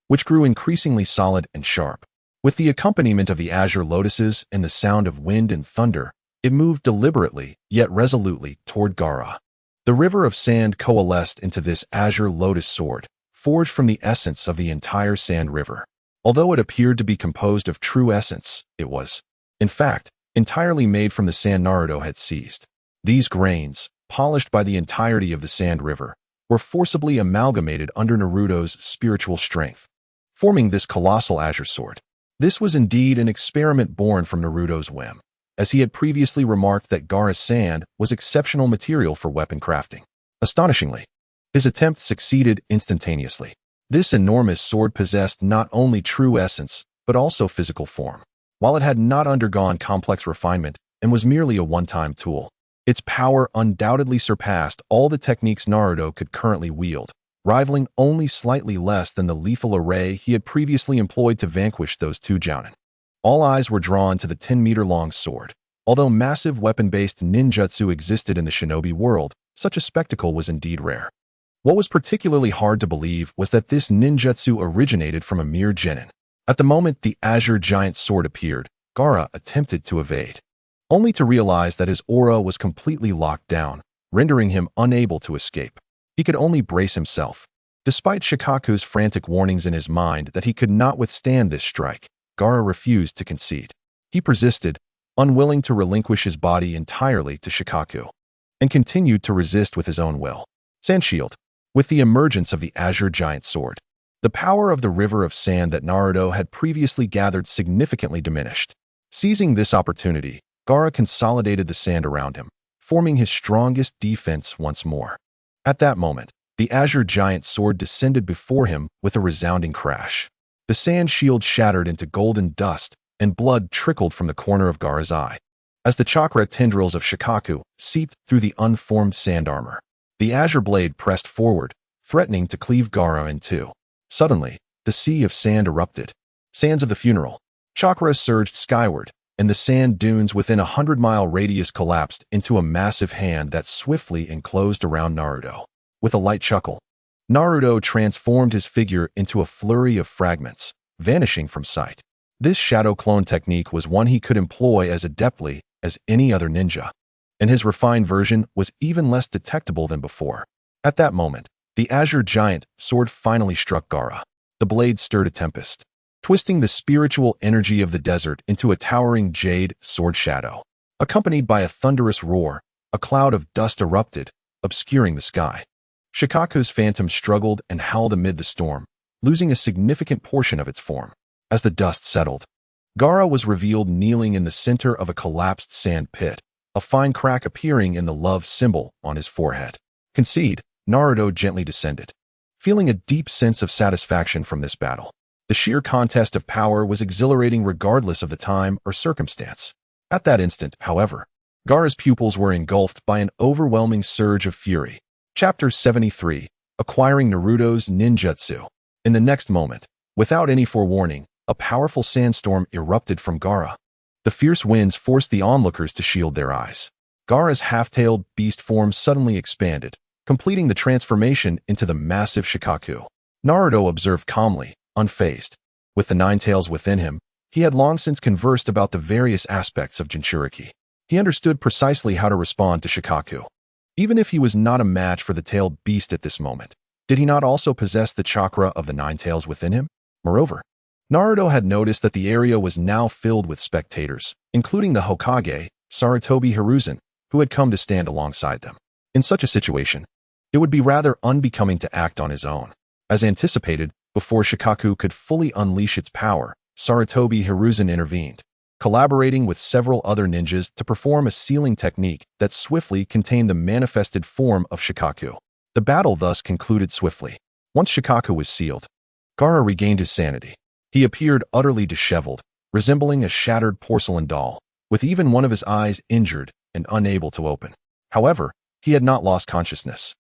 which grew increasingly solid and sharp. With the accompaniment of the azure lotuses and the sound of wind and thunder, it moved deliberately, yet resolutely, toward Gaara. The river of sand coalesced into this azure lotus sword, forged from the essence of the entire sand river. Although it appeared to be composed of true essence, it was, in fact, entirely made from the sand Naruto had seized. These grains, polished by the entirety of the Sand River, were forcibly amalgamated under Naruto's spiritual strength, forming this colossal azure sword. This was indeed an experiment born from Naruto's whim, as he had previously remarked that Gaara's sand was exceptional material for weapon crafting. Astonishingly, his attempt succeeded instantaneously. This enormous sword possessed not only true essence, but also physical form. While it had not undergone complex refinement and was merely a one-time tool, its power undoubtedly surpassed all the techniques Naruto could currently wield, rivaling only slightly less than the lethal array he had previously employed to vanquish those two Jounin. All eyes were drawn to the 10-meter-long sword. Although massive weapon-based ninjutsu existed in the shinobi world, such a spectacle was indeed rare. What was particularly hard to believe was that this ninjutsu originated from a mere genin. At the moment the azure giant sword appeared, Gaara attempted to evade, only to realize that his aura was completely locked down, rendering him unable to escape. He could only brace himself. Despite Shikaku's frantic warnings in his mind that he could not withstand this strike, Gaara refused to concede. He persisted, unwilling to relinquish his body entirely to Shikaku, and continued to resist with his own will. Sand Shield. With the emergence of the azure giant sword, the power of the river of sand that Naruto had previously gathered significantly diminished. Seizing this opportunity, Gaara consolidated the sand around him, forming his strongest defense once more. At that moment, the azure giant sword descended before him with a resounding crash. The sand shield shattered into golden dust, and blood trickled from the corner of Gaara's eye. As the chakra tendrils of Shikaku seeped through the unformed sand armor, the azure blade pressed forward, threatening to cleave Gaara in two. Suddenly, the sea of sand erupted. Sands of the funeral. Chakra surged skyward, and the sand dunes within a 100-mile radius collapsed into a massive hand that swiftly enclosed around Naruto. With a light chuckle, Naruto transformed his figure into a flurry of fragments, vanishing from sight. This shadow clone technique was one he could employ as adeptly as any other ninja, and his refined version was even less detectable than before. At that moment, the azure giant sword finally struck Gaara. The blade stirred a tempest, twisting the spiritual energy of the desert into a towering jade sword shadow. Accompanied by a thunderous roar, a cloud of dust erupted, obscuring the sky. Shikaku's phantom struggled and howled amid the storm, losing a significant portion of its form. As the dust settled, Gaara was revealed kneeling in the center of a collapsed sand pit, a fine crack appearing in the love symbol on his forehead. Concede, Naruto gently descended, feeling a deep sense of satisfaction from this battle. The sheer contest of power was exhilarating regardless of the time or circumstance. At that instant, however, Gaara's pupils were engulfed by an overwhelming surge of fury. Chapter 73, Acquiring Naruto's Ninjutsu. In the next moment, without any forewarning, a powerful sandstorm erupted from Gaara. The fierce winds forced the onlookers to shield their eyes. Gaara's half-tailed beast form suddenly expanded, completing the transformation into the massive Shikaku. Naruto observed calmly, unfazed. With the Nine-Tails within him, he had long since conversed about the various aspects of Jinchuriki. He understood precisely how to respond to Shikaku. Even if he was not a match for the tailed beast at this moment, did he not also possess the chakra of the Nine-Tails within him? Moreover, Naruto had noticed that the area was now filled with spectators, including the Hokage, Sarutobi Hiruzen, who had come to stand alongside them. In such a situation, it would be rather unbecoming to act on his own. As anticipated, before Shikaku could fully unleash its power, Sarutobi Hiruzen intervened, collaborating with several other ninjas to perform a sealing technique that swiftly contained the manifested form of Shikaku. The battle thus concluded swiftly. Once Shikaku was sealed, Gaara regained his sanity. He appeared utterly disheveled, resembling a shattered porcelain doll, with even one of his eyes injured and unable to open. However, he had not lost consciousness.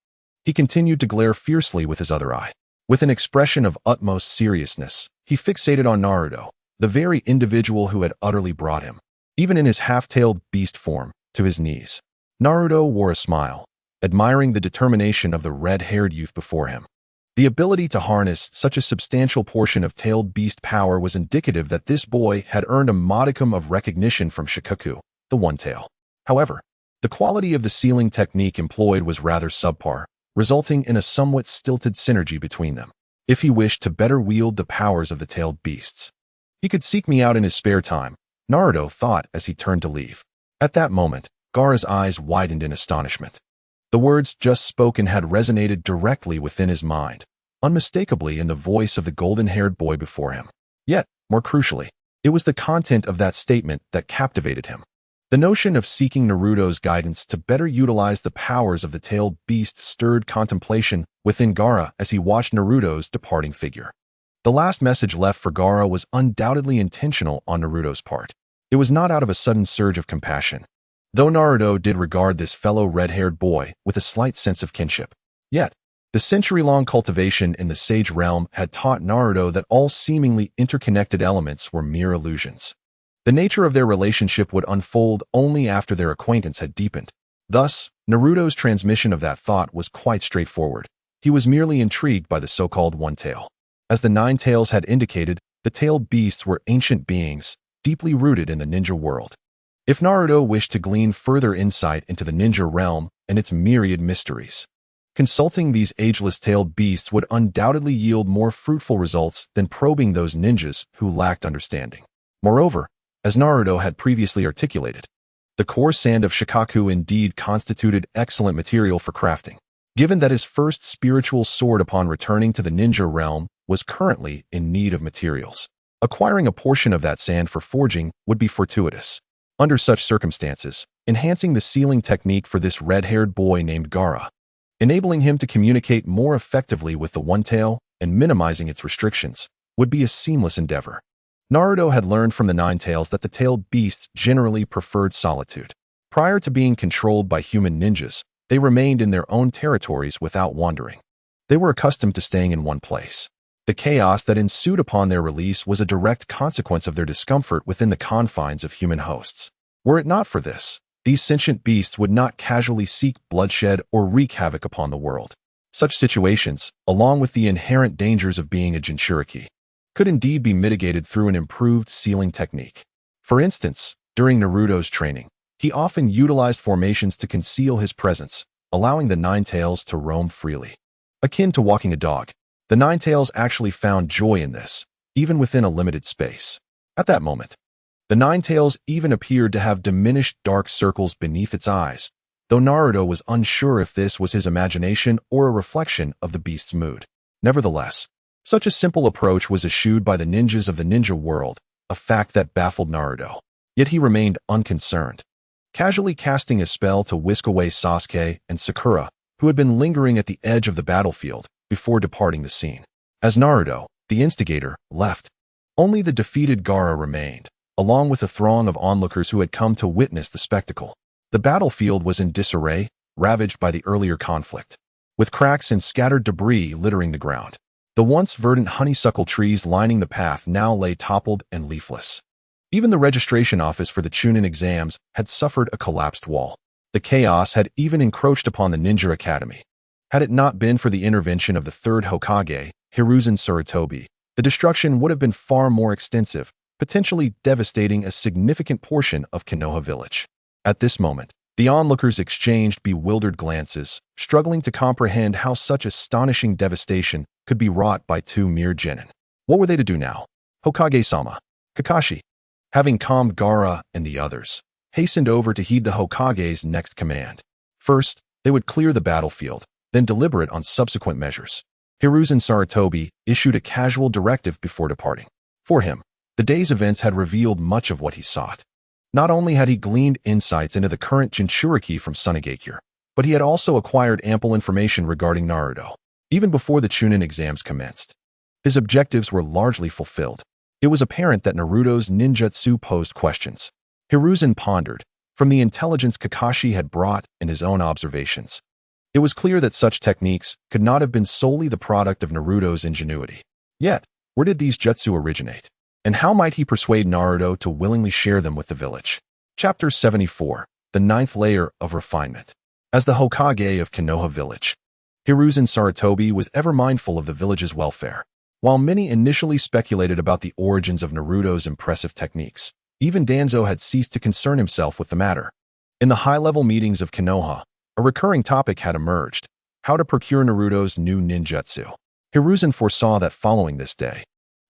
He continued to glare fiercely with his other eye. With an expression of utmost seriousness, he fixated on Naruto, the very individual who had utterly brought him, even in his half-tailed beast form, to his knees. Naruto wore a smile, admiring the determination of the red-haired youth before him. The ability to harness such a substantial portion of tailed beast power was indicative that this boy had earned a modicum of recognition from Shikaku, the One-Tail. However, the quality of the sealing technique employed was rather subpar, resulting in a somewhat stilted synergy between them. if he wished to better wield the powers of the tailed beasts. He could seek me out in his spare time, Naruto thought as he turned to leave. At that moment, Gaara's eyes widened in astonishment. The words just spoken had resonated directly within his mind, unmistakably in the voice of the golden-haired boy before him. Yet, more crucially, it was the content of that statement that captivated him. The notion of seeking Naruto's guidance to better utilize the powers of the tailed beast stirred contemplation within Gaara as he watched Naruto's departing figure. The last message left for Gaara was undoubtedly intentional on Naruto's part. It was not out of a sudden surge of compassion, though Naruto did regard this fellow red-haired boy with a slight sense of kinship. Yet, the century-long cultivation in the Sage Realm had taught Naruto that all seemingly interconnected elements were mere illusions. The nature of their relationship would unfold only after their acquaintance had deepened. Thus, Naruto's transmission of that thought was quite straightforward. He was merely intrigued by the so-called One Tail. As the Nine-Tails had indicated, the tailed beasts were ancient beings, deeply rooted in the ninja world. If Naruto wished to glean further insight into the ninja realm and its myriad mysteries, consulting these ageless tailed beasts would undoubtedly yield more fruitful results than probing those ninjas who lacked understanding. Moreover, as Naruto had previously articulated, the coarse sand of Shikaku indeed constituted excellent material for crafting. Given that his first spiritual sword upon returning to the ninja realm was currently in need of materials, acquiring a portion of that sand for forging would be fortuitous. Under such circumstances, enhancing the sealing technique for this red-haired boy named Gaara, enabling him to communicate more effectively with the One Tail and minimizing its restrictions, would be a seamless endeavor. Naruto had learned from the Nine-Tails that the tailed beasts generally preferred solitude. Prior to being controlled by human ninjas, they remained in their own territories without wandering. They were accustomed to staying in one place. The chaos that ensued upon their release was a direct consequence of their discomfort within the confines of human hosts. Were it not for this, these sentient beasts would not casually seek bloodshed or wreak havoc upon the world. Such situations, along with the inherent dangers of being a Jinchuriki, could indeed be mitigated through an improved sealing technique. For instance, during Naruto's training, he often utilized formations to conceal his presence, allowing the Nine-Tails to roam freely. Akin to walking a dog, the Nine-Tails actually found joy in this, even within a limited space. At that moment, the Nine-Tails even appeared to have diminished dark circles beneath its eyes, though Naruto was unsure if this was his imagination or a reflection of the beast's mood. Nevertheless, such a simple approach was eschewed by the ninjas of the ninja world, a fact that baffled Naruto. Yet he remained unconcerned, casually casting a spell to whisk away Sasuke and Sakura, who had been lingering at the edge of the battlefield before departing the scene. As Naruto, the instigator, left, only the defeated Gaara remained, along with a throng of onlookers who had come to witness the spectacle. The battlefield was in disarray, ravaged by the earlier conflict, with cracks and scattered debris littering the ground. The once verdant honeysuckle trees lining the path now lay toppled and leafless. Even the registration office for the Chunin exams had suffered a collapsed wall. The chaos had even encroached upon the Ninja Academy. Had it not been for the intervention of the third Hokage, Hiruzen Sarutobi, the destruction would have been far more extensive, potentially devastating a significant portion of Konoha village. At this moment, the onlookers exchanged bewildered glances, struggling to comprehend how such astonishing devastation could be wrought by two mere genin. What were they to do now? Hokage-sama, Kakashi, having calmed Gaara and the others, hastened over to heed the Hokage's next command. First, they would clear the battlefield, then deliberate on subsequent measures. Hiruzen Sarutobi issued a casual directive before departing. For him, the day's events had revealed much of what he sought. Not only had he gleaned insights into the current Jinchuriki from Tsunagakure, but he had also acquired ample information regarding Naruto. Even before the Chunin exams commenced, his objectives were largely fulfilled. It was apparent that Naruto's ninjutsu posed questions. Hiruzen pondered, from the intelligence Kakashi had brought and his own observations. It was clear that such techniques could not have been solely the product of Naruto's ingenuity. Yet, where did these jutsu originate? And how might he persuade Naruto to willingly share them with the village? Chapter 74, The Ninth Layer of Refinement. As the Hokage of Konoha Village, Hiruzen Sarutobi was ever mindful of the village's welfare. While many initially speculated about the origins of Naruto's impressive techniques, even Danzo had ceased to concern himself with the matter. In the high-level meetings of Konoha, a recurring topic had emerged: how to procure Naruto's new ninjutsu. Hiruzen foresaw that following this day,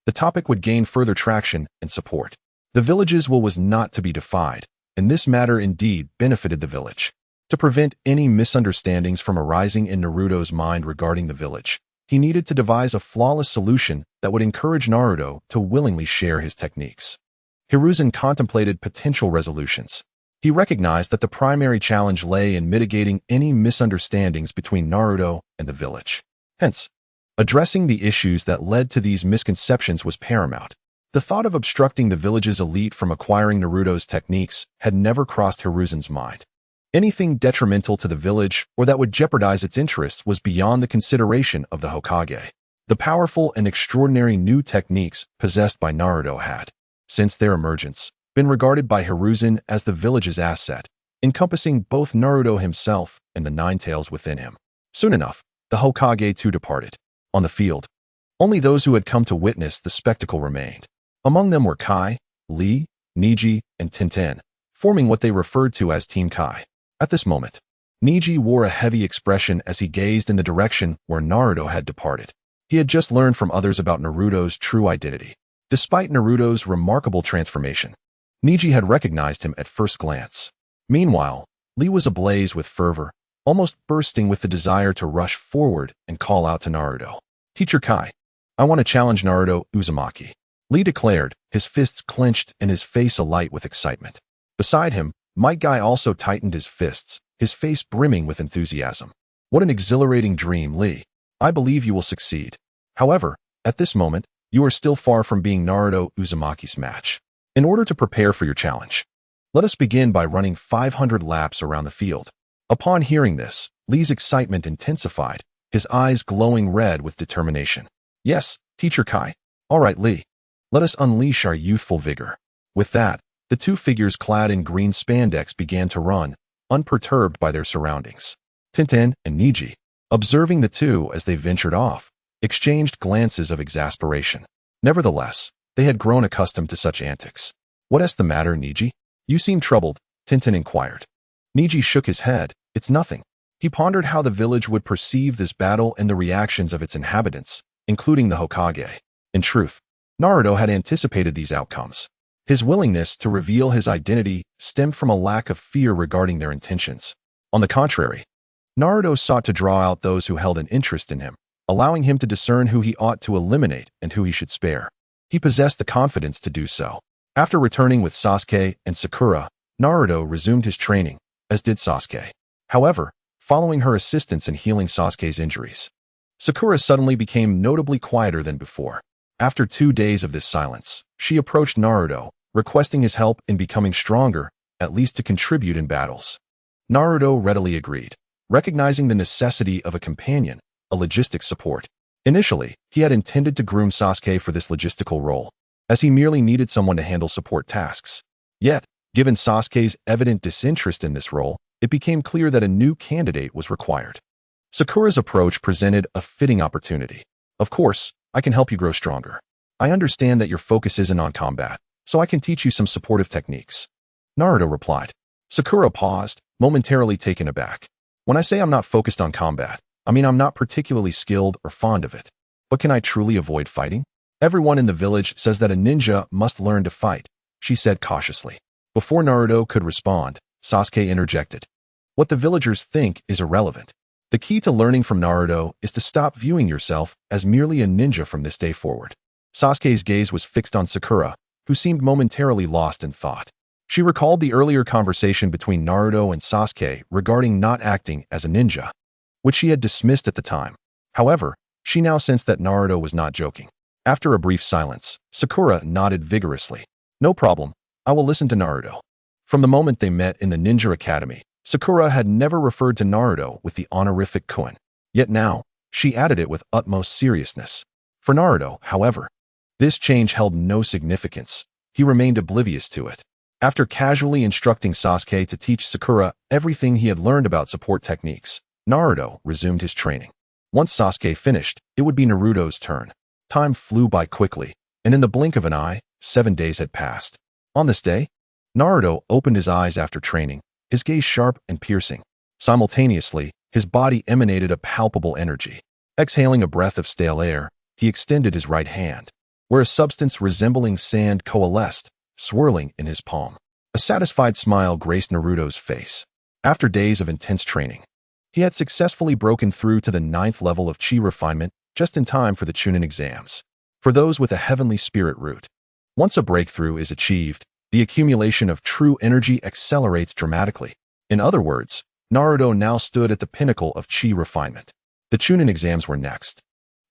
the topic would gain further traction and support. The village's will was not to be defied, and this matter indeed benefited the village. To prevent any misunderstandings from arising in Naruto's mind regarding the village, he needed to devise a flawless solution that would encourage Naruto to willingly share his techniques. Hiruzen contemplated potential resolutions. He recognized that the primary challenge lay in mitigating any misunderstandings between Naruto and the village. Hence, addressing the issues that led to these misconceptions was paramount. The thought of obstructing the village's elite from acquiring Naruto's techniques had never crossed Hiruzen's mind. Anything detrimental to the village or that would jeopardize its interests was beyond the consideration of the Hokage. The powerful and extraordinary new techniques possessed by Naruto had, since their emergence, been regarded by Hiruzen as the village's asset, encompassing both Naruto himself and the Nine-Tails within him. Soon enough, the Hokage too departed. On the field, only those who had come to witness the spectacle remained. Among them were Kai, Lee, Neji, and Tenten, forming what they referred to as Team Kai. At this moment, Neji wore a heavy expression as he gazed in the direction where Naruto had departed. He had just learned from others about Naruto's true identity. Despite Naruto's remarkable transformation, Neji had recognized him at first glance. Meanwhile, Lee was ablaze with fervor, almost bursting with the desire to rush forward and call out to Naruto. "Teacher Kai, I want to challenge Naruto Uzumaki," Lee declared, his fists clenched and his face alight with excitement. Beside him, Might Guy also tightened his fists, his face brimming with enthusiasm. "What an exhilarating dream, Lee. I believe you will succeed. However, at this moment, you are still far from being Naruto Uzumaki's match. In order to prepare for your challenge, let us begin by running 500 laps around the field." Upon hearing this, Lee's excitement intensified, his eyes glowing red with determination. "Yes, Teacher Kai. All right, Lee. Let us unleash our youthful vigor." With that, the two figures clad in green spandex began to run, unperturbed by their surroundings. Tenten and Neji, observing the two as they ventured off, exchanged glances of exasperation. Nevertheless, they had grown accustomed to such antics. "What's the matter, Neji? You seem troubled," Tenten inquired. Neji shook his head. "It's nothing." He pondered how the village would perceive this battle and the reactions of its inhabitants, including the Hokage. In truth, Naruto had anticipated these outcomes. His willingness to reveal his identity stemmed from a lack of fear regarding their intentions. On the contrary, Naruto sought to draw out those who held an interest in him, allowing him to discern who he ought to eliminate and who he should spare. He possessed the confidence to do so. After returning with Sasuke and Sakura, Naruto resumed his training, as did Sasuke. However, following her assistance in healing Sasuke's injuries, Sakura suddenly became notably quieter than before. After 2 days of this silence, she approached Naruto, requesting his help in becoming stronger, at least to contribute in battles. Naruto readily agreed, recognizing the necessity of a companion, a logistic support. Initially, he had intended to groom Sasuke for this logistical role, as he merely needed someone to handle support tasks. Yet, given Sasuke's evident disinterest in this role, it became clear that a new candidate was required. Sakura's approach presented a fitting opportunity. "Of course, I can help you grow stronger. I understand that your focus isn't on combat, so I can teach you some supportive techniques," Naruto replied. Sakura paused, momentarily taken aback. "When I say I'm not focused on combat, I mean I'm not particularly skilled or fond of it. But can I truly avoid fighting? Everyone in the village says that a ninja must learn to fight," she said cautiously. Before Naruto could respond, Sasuke interjected. "What the villagers think is irrelevant. The key to learning from Naruto is to stop viewing yourself as merely a ninja from this day forward." Sasuke's gaze was fixed on Sakura, who seemed momentarily lost in thought. She recalled the earlier conversation between Naruto and Sasuke regarding not acting as a ninja, which she had dismissed at the time. However, she now sensed that Naruto was not joking. After a brief silence, Sakura nodded vigorously. "No problem. I will listen to Naruto." From the moment they met in the Ninja Academy, Sakura had never referred to Naruto with the honorific Kun. Yet now, she added it with utmost seriousness. For Naruto, however, this change held no significance. He remained oblivious to it. After casually instructing Sasuke to teach Sakura everything he had learned about support techniques, Naruto resumed his training. Once Sasuke finished, it would be Naruto's turn. Time flew by quickly, and in the blink of an eye, 7 days had passed. On this day, Naruto opened his eyes after training, his gaze sharp and piercing. Simultaneously, his body emanated a palpable energy. Exhaling a breath of stale air, he extended his right hand, where a substance resembling sand coalesced, swirling in his palm. A satisfied smile graced Naruto's face. After days of intense training, he had successfully broken through to the 9th level of chi refinement just in time for the Chunin exams. For those with a heavenly spirit root, once a breakthrough is achieved, the accumulation of true energy accelerates dramatically. In other words, Naruto now stood at the pinnacle of chi refinement. The Chunin exams were next,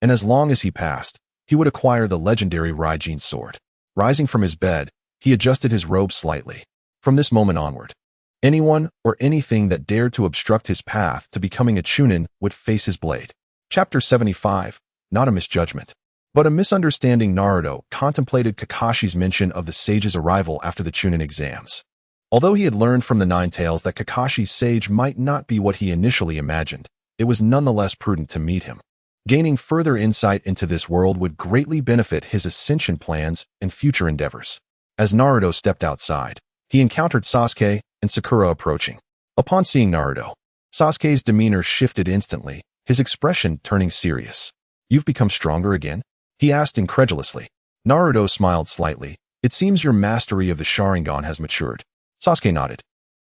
and as long as he passed, he would acquire the legendary Raijin sword. Rising from his bed, he adjusted his robe slightly. From this moment onward, anyone or anything that dared to obstruct his path to becoming a Chunin would face his blade. Chapter 75. Not a misjudgment, but a misunderstanding. Naruto contemplated Kakashi's mention of the sage's arrival after the Chunin exams. Although he had learned from the Nine-Tails that Kakashi's sage might not be what he initially imagined, it was nonetheless prudent to meet him. Gaining further insight into this world would greatly benefit his ascension plans and future endeavors. As Naruto stepped outside, he encountered Sasuke and Sakura approaching. Upon seeing Naruto, Sasuke's demeanor shifted instantly, his expression turning serious. "You've become stronger again?" he asked incredulously. Naruto smiled slightly. "It seems your mastery of the Sharingan has matured." Sasuke nodded,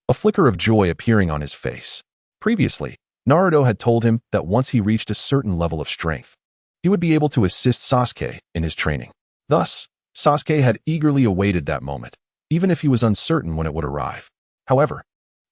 a flicker of joy appearing on his face. Previously, Naruto had told him that once he reached a certain level of strength, he would be able to assist Sasuke in his training. Thus, Sasuke had eagerly awaited that moment, even if he was uncertain when it would arrive. However,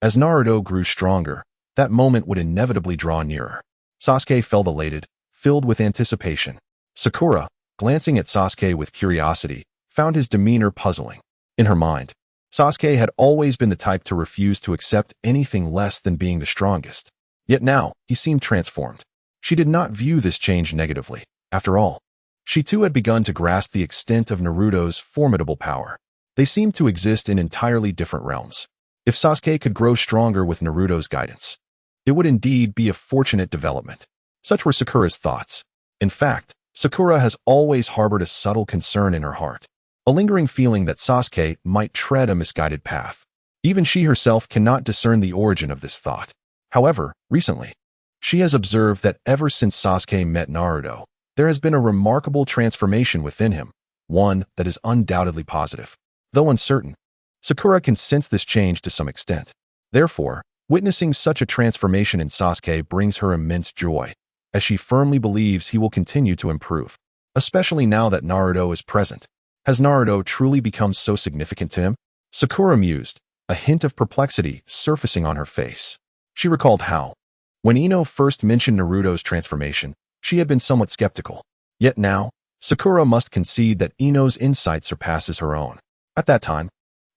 as Naruto grew stronger, that moment would inevitably draw nearer. Sasuke felt elated, filled with anticipation. Sakura, glancing at Sasuke with curiosity, found his demeanor puzzling. In her mind, Sasuke had always been the type to refuse to accept anything less than being the strongest. Yet now, he seemed transformed. She did not view this change negatively. After all, she too had begun to grasp the extent of Naruto's formidable power. They seemed to exist in entirely different realms. If Sasuke could grow stronger with Naruto's guidance, it would indeed be a fortunate development. Such were Sakura's thoughts. In fact, Sakura has always harbored a subtle concern in her heart, a lingering feeling that Sasuke might tread a misguided path. Even she herself cannot discern the origin of this thought. However, recently, she has observed that ever since Sasuke met Naruto, there has been a remarkable transformation within him, one that is undoubtedly positive. Though uncertain, Sakura can sense this change to some extent. Therefore, witnessing such a transformation in Sasuke brings her immense joy, as she firmly believes he will continue to improve, especially now that Naruto is present. Has Naruto truly become so significant to him? Sakura mused, a hint of perplexity surfacing on her face. She recalled how, when Ino first mentioned Naruto's transformation, she had been somewhat skeptical. Yet now, Sakura must concede that Ino's insight surpasses her own. At that time,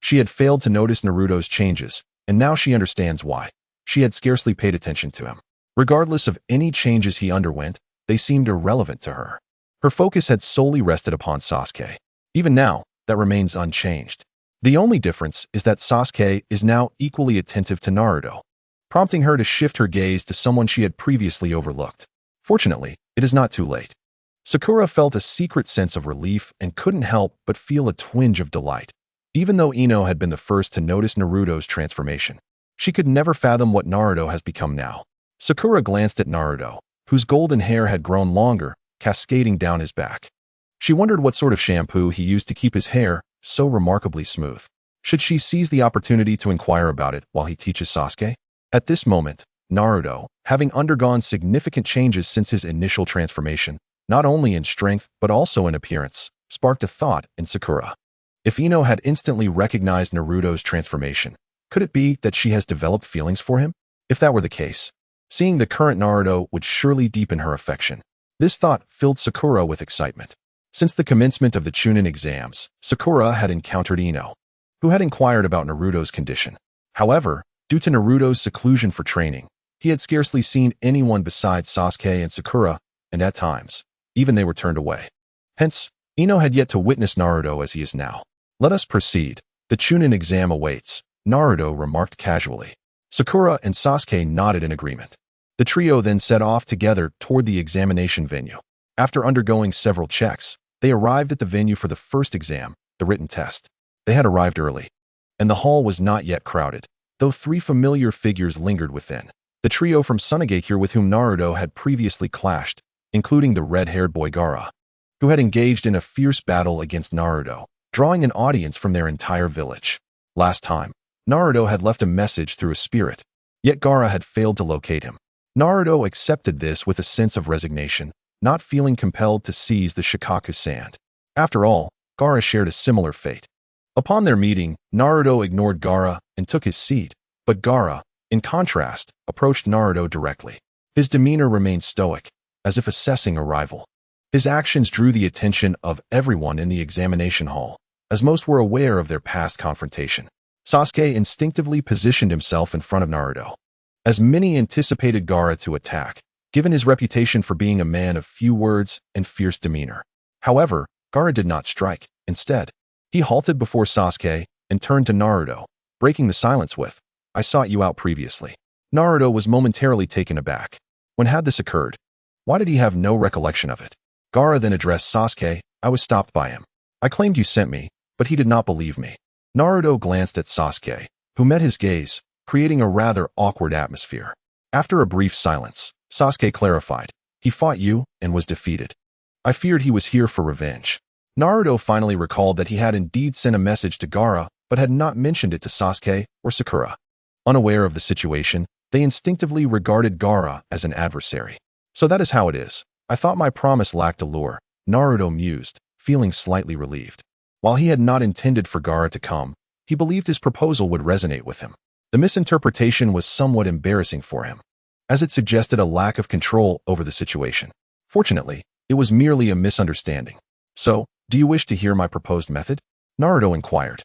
she had failed to notice Naruto's changes, and now she understands why. She had scarcely paid attention to him. Regardless of any changes he underwent, they seemed irrelevant to her. Her focus had solely rested upon Sasuke. Even now, that remains unchanged. The only difference is that Sasuke is now equally attentive to Naruto, prompting her to shift her gaze to someone she had previously overlooked. Fortunately, it is not too late. Sakura felt a secret sense of relief and couldn't help but feel a twinge of delight. Even though Ino had been the first to notice Naruto's transformation, she could never fathom what Naruto has become now. Sakura glanced at Naruto, whose golden hair had grown longer, cascading down his back. She wondered what sort of shampoo he used to keep his hair so remarkably smooth. Should she seize the opportunity to inquire about it while he teaches Sasuke? At this moment, Naruto, having undergone significant changes since his initial transformation, not only in strength but also in appearance, sparked a thought in Sakura. If Ino had instantly recognized Naruto's transformation, could it be that she has developed feelings for him? If that were the case, seeing the current Naruto would surely deepen her affection. This thought filled Sakura with excitement. Since the commencement of the Chunin exams, Sakura had encountered Ino, who had inquired about Naruto's condition. However, due to Naruto's seclusion for training, he had scarcely seen anyone besides Sasuke and Sakura, and at times, even they were turned away. Hence, Ino had yet to witness Naruto as he is now. "Let us proceed. The Chunin exam awaits," Naruto remarked casually. Sakura and Sasuke nodded in agreement. The trio then set off together toward the examination venue. After undergoing several checks, they arrived at the venue for the first exam, the written test. They had arrived early, and the hall was not yet crowded, though three familiar figures lingered within. The trio from Sunagakure with whom Naruto had previously clashed, including the red-haired boy Gaara, who had engaged in a fierce battle against Naruto, drawing an audience from their entire village. Last time, Naruto had left a message through a spirit, yet Gaara had failed to locate him. Naruto accepted this with a sense of resignation, not feeling compelled to seize the Shikaku sand. After all, Gaara shared a similar fate. Upon their meeting, Naruto ignored Gaara and took his seat, but Gaara, in contrast, approached Naruto directly. His demeanor remained stoic, as if assessing a rival. His actions drew the attention of everyone in the examination hall, as most were aware of their past confrontation. Sasuke instinctively positioned himself in front of Naruto, as many anticipated Gaara to attack, given his reputation for being a man of few words and fierce demeanor. However, Gaara did not strike. Instead, he halted before Sasuke and turned to Naruto, breaking the silence with, "I sought you out previously." Naruto was momentarily taken aback. When had this occurred? Why did he have no recollection of it? Gaara then addressed Sasuke, "I was stopped by him. I claimed you sent me, but he did not believe me." Naruto glanced at Sasuke, who met his gaze, creating a rather awkward atmosphere. After a brief silence, Sasuke clarified, "He fought you and was defeated. I feared he was here for revenge." Naruto finally recalled that he had indeed sent a message to Gaara, but had not mentioned it to Sasuke or Sakura. Unaware of the situation, they instinctively regarded Gaara as an adversary. "So that is how it is. I thought my promise lacked allure," Naruto mused, feeling slightly relieved. While he had not intended for Gaara to come, he believed his proposal would resonate with him. The misinterpretation was somewhat embarrassing for him, as it suggested a lack of control over the situation. Fortunately, it was merely a misunderstanding. "So, do you wish to hear my proposed method?" Naruto inquired.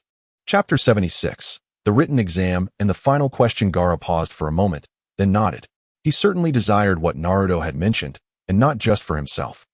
Chapter 76. The written exam and the final question. Gaara paused for a moment, then nodded. He certainly desired what Naruto had mentioned, and not just for himself.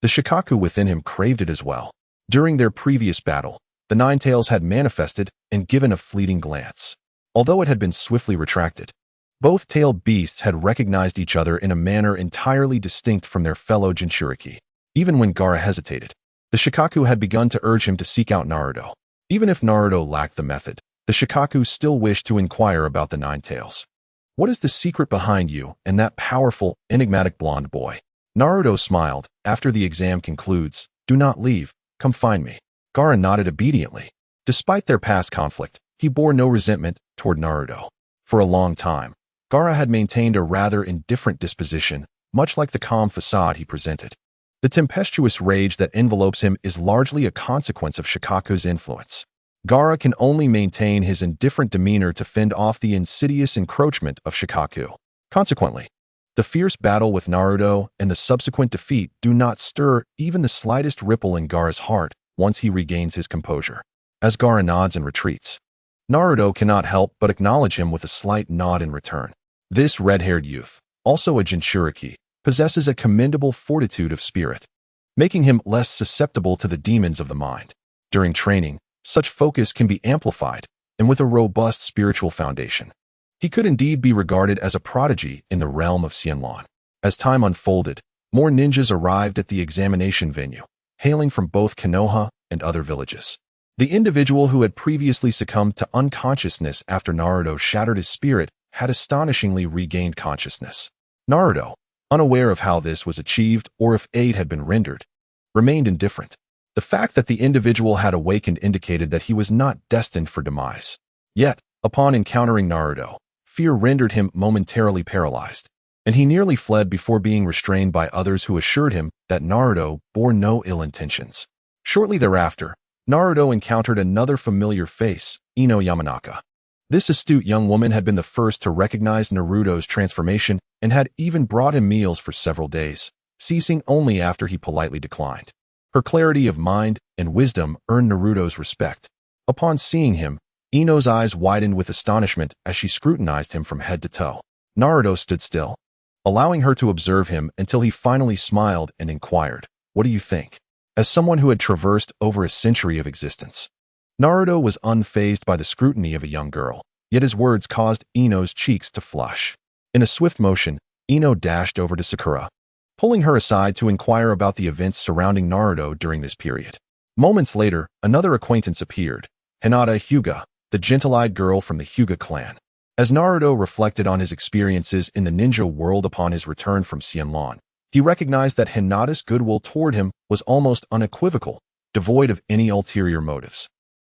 The Shikaku within him craved it as well. During their previous battle, the Nine-Tails had manifested and given a fleeting glance. Although it had been swiftly retracted, both tailed beasts had recognized each other in a manner entirely distinct from their fellow Jinchuriki. Even when Gaara hesitated, the Shikaku had begun to urge him to seek out Naruto. Even if Naruto lacked the method, the Shikaku still wished to inquire about the Nine-Tails. "What is the secret behind you and that powerful, enigmatic blonde boy?" Naruto smiled. "After the exam concludes, do not leave. Come find me." Gaara nodded obediently. Despite their past conflict, he bore no resentment toward Naruto. For a long time, Gaara had maintained a rather indifferent disposition, much like the calm facade he presented. The tempestuous rage that envelopes him is largely a consequence of Shikaku's influence. Gaara can only maintain his indifferent demeanor to fend off the insidious encroachment of Shikaku. Consequently, the fierce battle with Naruto and the subsequent defeat do not stir even the slightest ripple in Gaara's heart once he regains his composure. As Gaara nods and retreats, Naruto cannot help but acknowledge him with a slight nod in return. This red-haired youth, also a Jinchuriki, possesses a commendable fortitude of spirit, making him less susceptible to the demons of the mind. During training, such focus can be amplified, and with a robust spiritual foundation, he could indeed be regarded as a prodigy in the realm of Xianlan. As time unfolded, more ninjas arrived at the examination venue, hailing from both Konoha and other villages. The individual who had previously succumbed to unconsciousness after Naruto shattered his spirit had astonishingly regained consciousness. Naruto, unaware of how this was achieved or if aid had been rendered, remained indifferent. The fact that the individual had awakened indicated that he was not destined for demise. Yet, upon encountering Naruto, fear rendered him momentarily paralyzed, and he nearly fled before being restrained by others who assured him that Naruto bore no ill intentions. Shortly thereafter, Naruto encountered another familiar face, Ino Yamanaka. This astute young woman had been the first to recognize Naruto's transformation and had even brought him meals for several days, ceasing only after he politely declined. Her clarity of mind and wisdom earned Naruto's respect. Upon seeing him, Ino's eyes widened with astonishment as she scrutinized him from head to toe. Naruto stood still, allowing her to observe him until he finally smiled and inquired, "What do you think?" As someone who had traversed over a century of existence, Naruto was unfazed by the scrutiny of a young girl, yet his words caused Ino's cheeks to flush. In a swift motion, Ino dashed over to Sakura, pulling her aside to inquire about the events surrounding Naruto during this period. Moments later, another acquaintance appeared, Hinata Hyuga, the gentle-eyed girl from the Hyuga clan. As Naruto reflected on his experiences in the ninja world upon his return from Xianlan, He recognized that Hinata's goodwill toward him was almost unequivocal, devoid of any ulterior motives,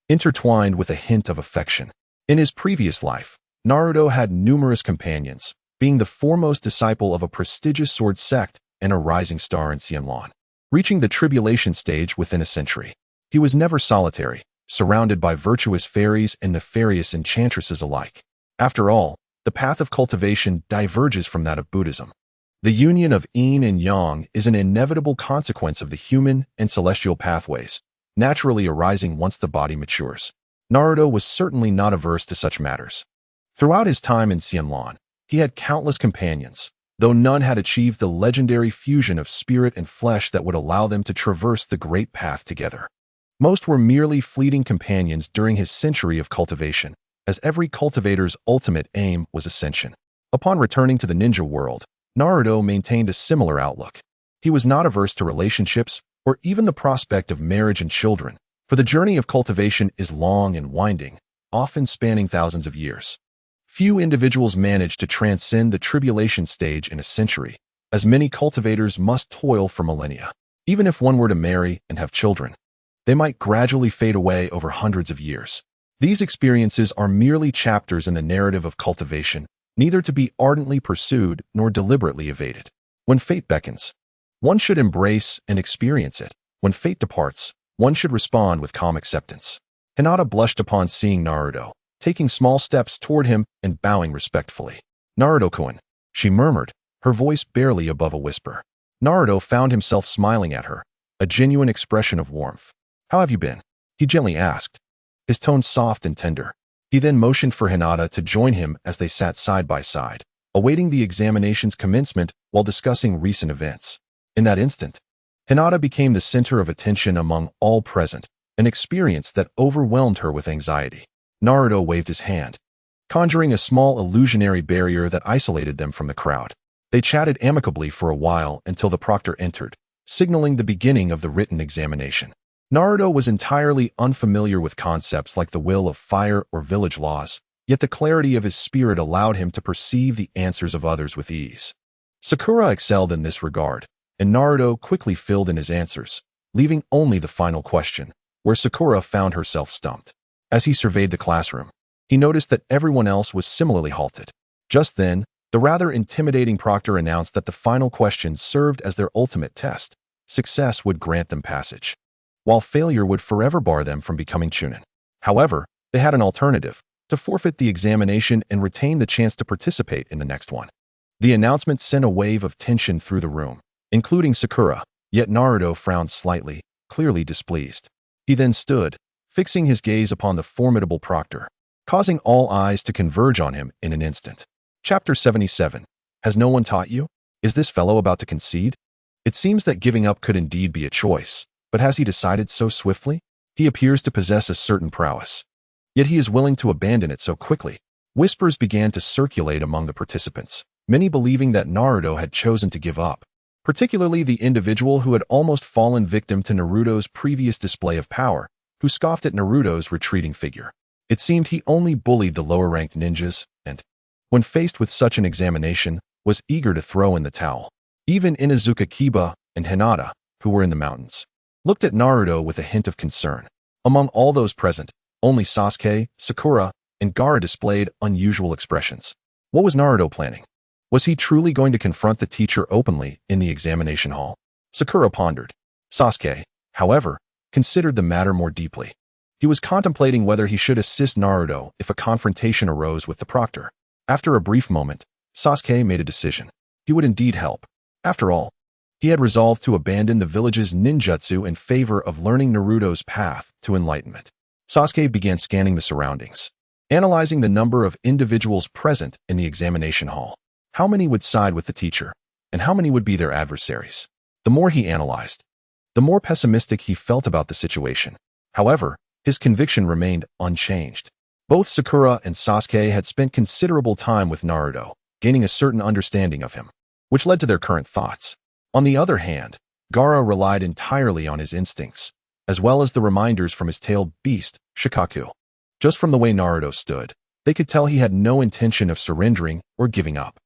intertwined with a hint of affection. In his previous life, Naruto had numerous companions, being the foremost disciple of a prestigious sword sect and a rising star in Xianlan. Reaching the tribulation stage within a century, he was never solitary, surrounded by virtuous fairies and nefarious enchantresses alike. After all, the path of cultivation diverges from that of Buddhism. The union of yin and yang is an inevitable consequence of the human and celestial pathways, naturally arising once the body matures. Naruto was certainly not averse to such matters. Throughout his time in Xianlan, he had countless companions, though none had achieved the legendary fusion of spirit and flesh that would allow them to traverse the great path together. Most were merely fleeting companions during his century of cultivation, as every cultivator's ultimate aim was ascension. Upon returning to the ninja world, Naruto maintained a similar outlook. He was not averse to relationships or even the prospect of marriage and children, for the journey of cultivation is long and winding, often spanning thousands of years. Few individuals manage to transcend the tribulation stage in a century, as many cultivators must toil for millennia. Even if one were to marry and have children, they might gradually fade away over hundreds of years. These experiences are merely chapters in the narrative of cultivation, neither to be ardently pursued nor deliberately evaded. When fate beckons, one should embrace and experience it. When fate departs, one should respond with calm acceptance. Hinata blushed upon seeing Naruto, taking small steps toward him and bowing respectfully. "Naruto-kun," she murmured, her voice barely above a whisper. Naruto found himself smiling at her, a genuine expression of warmth. "How have you been?" he gently asked, his tone soft and tender. He then motioned for Hinata to join him as they sat side by side, awaiting the examination's commencement while discussing recent events. In that instant, Hinata became the center of attention among all present, an experience that overwhelmed her with anxiety. Naruto waved his hand, conjuring a small illusionary barrier that isolated them from the crowd. They chatted amicably for a while until the proctor entered, signaling the beginning of the written examination. Naruto was entirely unfamiliar with concepts like the will of fire or village laws, yet the clarity of his spirit allowed him to perceive the answers of others with ease. Sakura excelled in this regard, and Naruto quickly filled in his answers, leaving only the final question, where Sakura found herself stumped. As he surveyed the classroom, he noticed that everyone else was similarly halted. Just then, the rather intimidating proctor announced that the final question served as their ultimate test. Success would grant them passage, while failure would forever bar them from becoming Chunin. However, they had an alternative: to forfeit the examination and retain the chance to participate in the next one. The announcement sent a wave of tension through the room, including Sakura, yet Naruto frowned slightly, clearly displeased. He then stood, fixing his gaze upon the formidable proctor, causing all eyes to converge on him in an instant. Chapter 77. Has no one taught you? Is this fellow about to concede? It seems that giving up could indeed be a choice, but has he decided so swiftly? He appears to possess a certain prowess, yet he is willing to abandon it so quickly. Whispers began to circulate among the participants, many believing that Naruto had chosen to give up, particularly the individual who had almost fallen victim to Naruto's previous display of power, who scoffed at Naruto's retreating figure. It seemed he only bullied the lower-ranked ninjas, and, when faced with such an examination, was eager to throw in the towel. Even Inuzuka Kiba and Hinata, who were in the mountains, looked at Naruto with a hint of concern. Among all those present, only Sasuke, Sakura, and Gaara displayed unusual expressions. What was Naruto planning? Was he truly going to confront the teacher openly in the examination hall? Sakura pondered. Sasuke, however, considered the matter more deeply. He was contemplating whether he should assist Naruto if a confrontation arose with the proctor. After a brief moment, Sasuke made a decision. He would indeed help. After all, he had resolved to abandon the village's ninjutsu in favor of learning Naruto's path to enlightenment. Sasuke began scanning the surroundings, analyzing the number of individuals present in the examination hall. How many would side with the teacher, and how many would be their adversaries? The more he analyzed, the more pessimistic he felt about the situation. However, his conviction remained unchanged. Both Sakura and Sasuke had spent considerable time with Naruto, gaining a certain understanding of him, which led to their current thoughts. On the other hand, Gaara relied entirely on his instincts, as well as the reminders from his tailed beast, Shikaku. Just from the way Naruto stood, they could tell he had no intention of surrendering or giving up.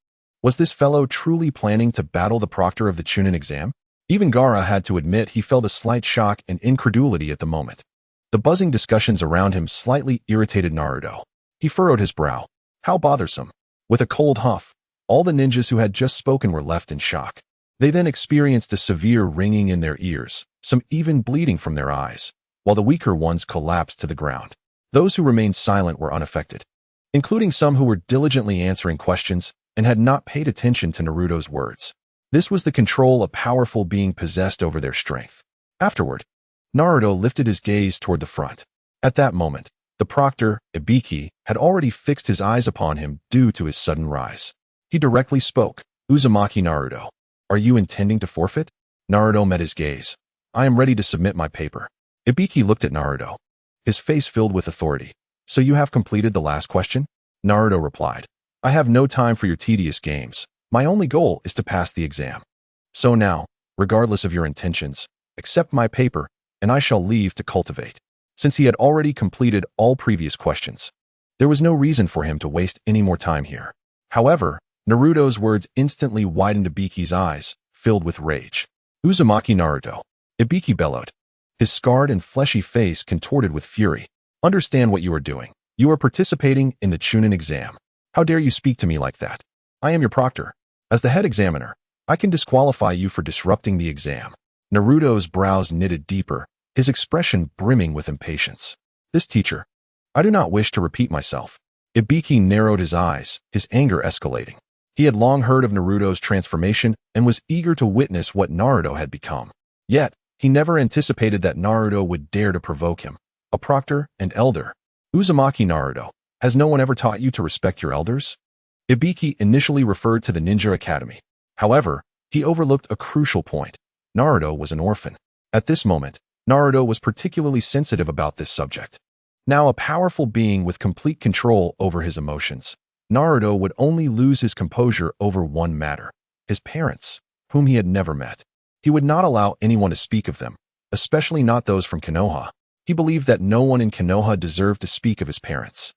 Was this fellow truly planning to battle the proctor of the Chunin exam? Even Gaara had to admit he felt a slight shock and incredulity at the moment. The buzzing discussions around him slightly irritated Naruto. He furrowed his brow. How bothersome. With a cold huff, all the ninjas who had just spoken were left in shock. They then experienced a severe ringing in their ears, some even bleeding from their eyes, while the weaker ones collapsed to the ground. Those who remained silent were unaffected, including some who were diligently answering questions and had not paid attention to Naruto's words. This was the control a powerful being possessed over their strength. Afterward, Naruto lifted his gaze toward the front. At that moment, the proctor, Ibiki, had already fixed his eyes upon him due to his sudden rise. He directly spoke. Uzumaki Naruto, are you intending to forfeit? Naruto met his gaze. I am ready to submit my paper. Ibiki looked at Naruto, his face filled with authority. So you have completed the last question? Naruto replied. I have no time for your tedious games. My only goal is to pass the exam. So now, regardless of your intentions, accept my paper, and I shall leave to cultivate. Since he had already completed all previous questions, there was no reason for him to waste any more time here. However, Naruto's words instantly widened Ibiki's eyes, filled with rage. Uzumaki Naruto. Ibiki bellowed, his scarred and fleshy face contorted with fury. Understand what you are doing. You are participating in the Chunin exam. How dare you speak to me like that? I am your proctor. As the head examiner, I can disqualify you for disrupting the exam. Naruto's brows knitted deeper, his expression brimming with impatience. This teacher. I do not wish to repeat myself. Ibiki narrowed his eyes, his anger escalating. He had long heard of Naruto's transformation and was eager to witness what Naruto had become. Yet, he never anticipated that Naruto would dare to provoke him. A proctor and elder. Uzumaki Naruto, has no one ever taught you to respect your elders? Ibiki initially referred to the ninja academy. However, he overlooked a crucial point. Naruto was an orphan. At this moment, Naruto was particularly sensitive about this subject. Now a powerful being with complete control over his emotions, Naruto would only lose his composure over one matter: his parents, whom he had never met. He would not allow anyone to speak of them, especially not those from Konoha. He believed that no one in Konoha deserved to speak of his parents.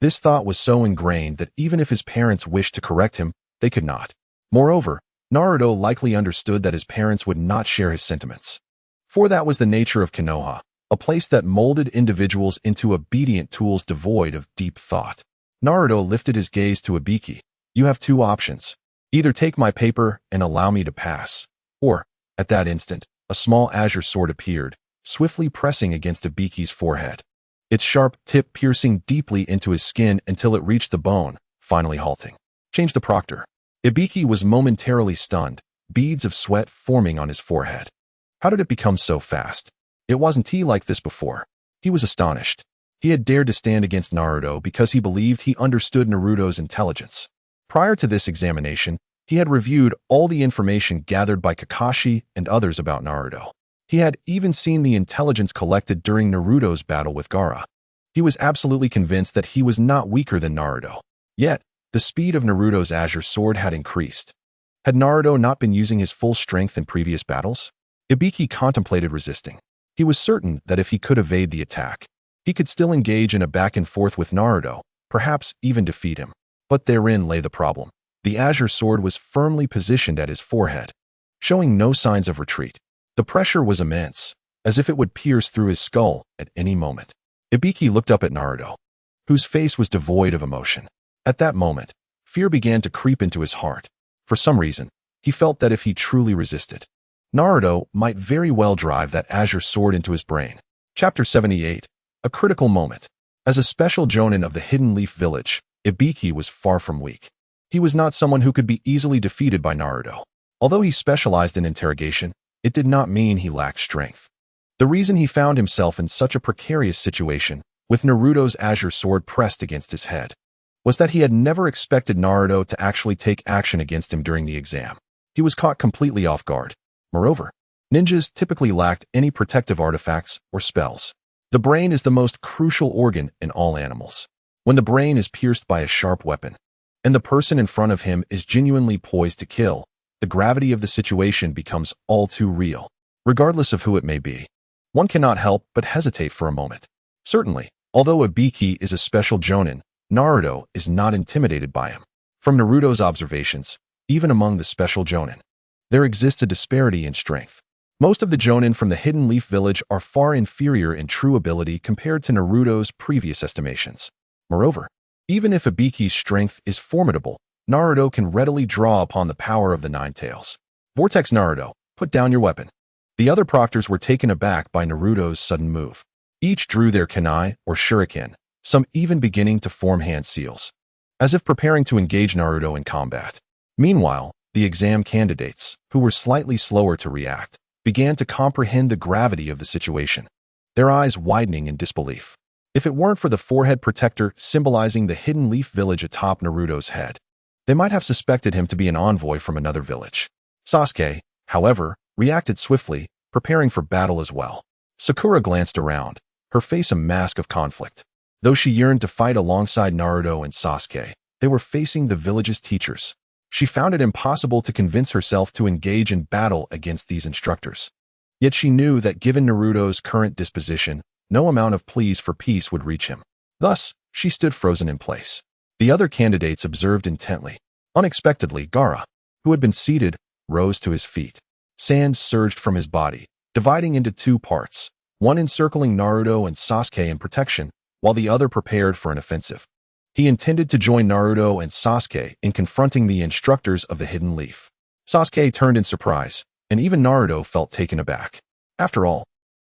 This thought was so ingrained that even if his parents wished to correct him, they could not. Moreover, Naruto likely understood that his parents would not share his sentiments. For that was the nature of Konoha, a place that molded individuals into obedient tools devoid of deep thought. Naruto lifted his gaze to Ibiki. You have two options. Either take my paper and allow me to pass, or, at that instant, a small azure sword appeared, swiftly pressing against Ibiki's forehead. Its sharp tip piercing deeply into his skin until it reached the bone, finally halting. Change the proctor. Ibiki was momentarily stunned, beads of sweat forming on his forehead. How did it become so fast? It wasn't he like this before. He was astonished. He had dared to stand against Naruto because he believed he understood Naruto's intelligence. Prior to this examination, he had reviewed all the information gathered by Kakashi and others about Naruto. He had even seen the intelligence collected during Naruto's battle with Gaara. He was absolutely convinced that he was not weaker than Naruto. Yet, the speed of Naruto's azure sword had increased. Had Naruto not been using his full strength in previous battles? Ibiki contemplated resisting. He was certain that if he could evade the attack, he could still engage in a back and forth with Naruto, perhaps even defeat him. But therein lay the problem. The azure sword was firmly positioned at his forehead, showing no signs of retreat. The pressure was immense, as if it would pierce through his skull at any moment. Ibiki looked up at Naruto, whose face was devoid of emotion. At that moment, fear began to creep into his heart. For some reason, he felt that if he truly resisted, Naruto might very well drive that azure sword into his brain. Chapter 78. A critical moment. As a special jonin of the Hidden Leaf Village, Ibiki was far from weak. He was not someone who could be easily defeated by Naruto. Although he specialized in interrogation, it did not mean he lacked strength. The reason he found himself in such a precarious situation, with Naruto's azure sword pressed against his head, was that he had never expected Naruto to actually take action against him during the exam. He was caught completely off guard. Moreover, ninjas typically lacked any protective artifacts or spells. The brain is the most crucial organ in all animals. When the brain is pierced by a sharp weapon, and the person in front of him is genuinely poised to kill, the gravity of the situation becomes all too real. Regardless of who it may be, one cannot help but hesitate for a moment. Certainly, although Ibiki is a special jonin, Naruto is not intimidated by him. From Naruto's observations, even among the special Jonin. There exists a disparity in strength. Most of the Jonin from the Hidden Leaf Village are far inferior in true ability compared to Naruto's previous estimations. Moreover, even if Ibiki's strength is formidable, Naruto can readily draw upon the power of the Nine-Tails. Vortex Naruto, put down your weapon. The other proctors were taken aback by Naruto's sudden move. Each drew their kunai or shuriken, some even beginning to form hand seals, as if preparing to engage Naruto in combat. Meanwhile, the exam candidates, who were slightly slower to react, began to comprehend the gravity of the situation, their eyes widening in disbelief. If it weren't for the forehead protector symbolizing the Hidden Leaf Village atop Naruto's head, they might have suspected him to be an envoy from another village. Sasuke, however, reacted swiftly, preparing for battle as well. Sakura glanced around, her face a mask of conflict. Though she yearned to fight alongside Naruto and Sasuke, they were facing the village's teachers. She found it impossible to convince herself to engage in battle against these instructors. Yet she knew that given Naruto's current disposition, no amount of pleas for peace would reach him. Thus, she stood frozen in place. The other candidates observed intently. Unexpectedly, Gaara, who had been seated, rose to his feet. Sand surged from his body, dividing into two parts, one encircling Naruto and Sasuke in protection, while the other prepared for an offensive. He intended to join Naruto and Sasuke in confronting the instructors of the Hidden Leaf. Sasuke turned in surprise, and even Naruto felt taken aback. After all,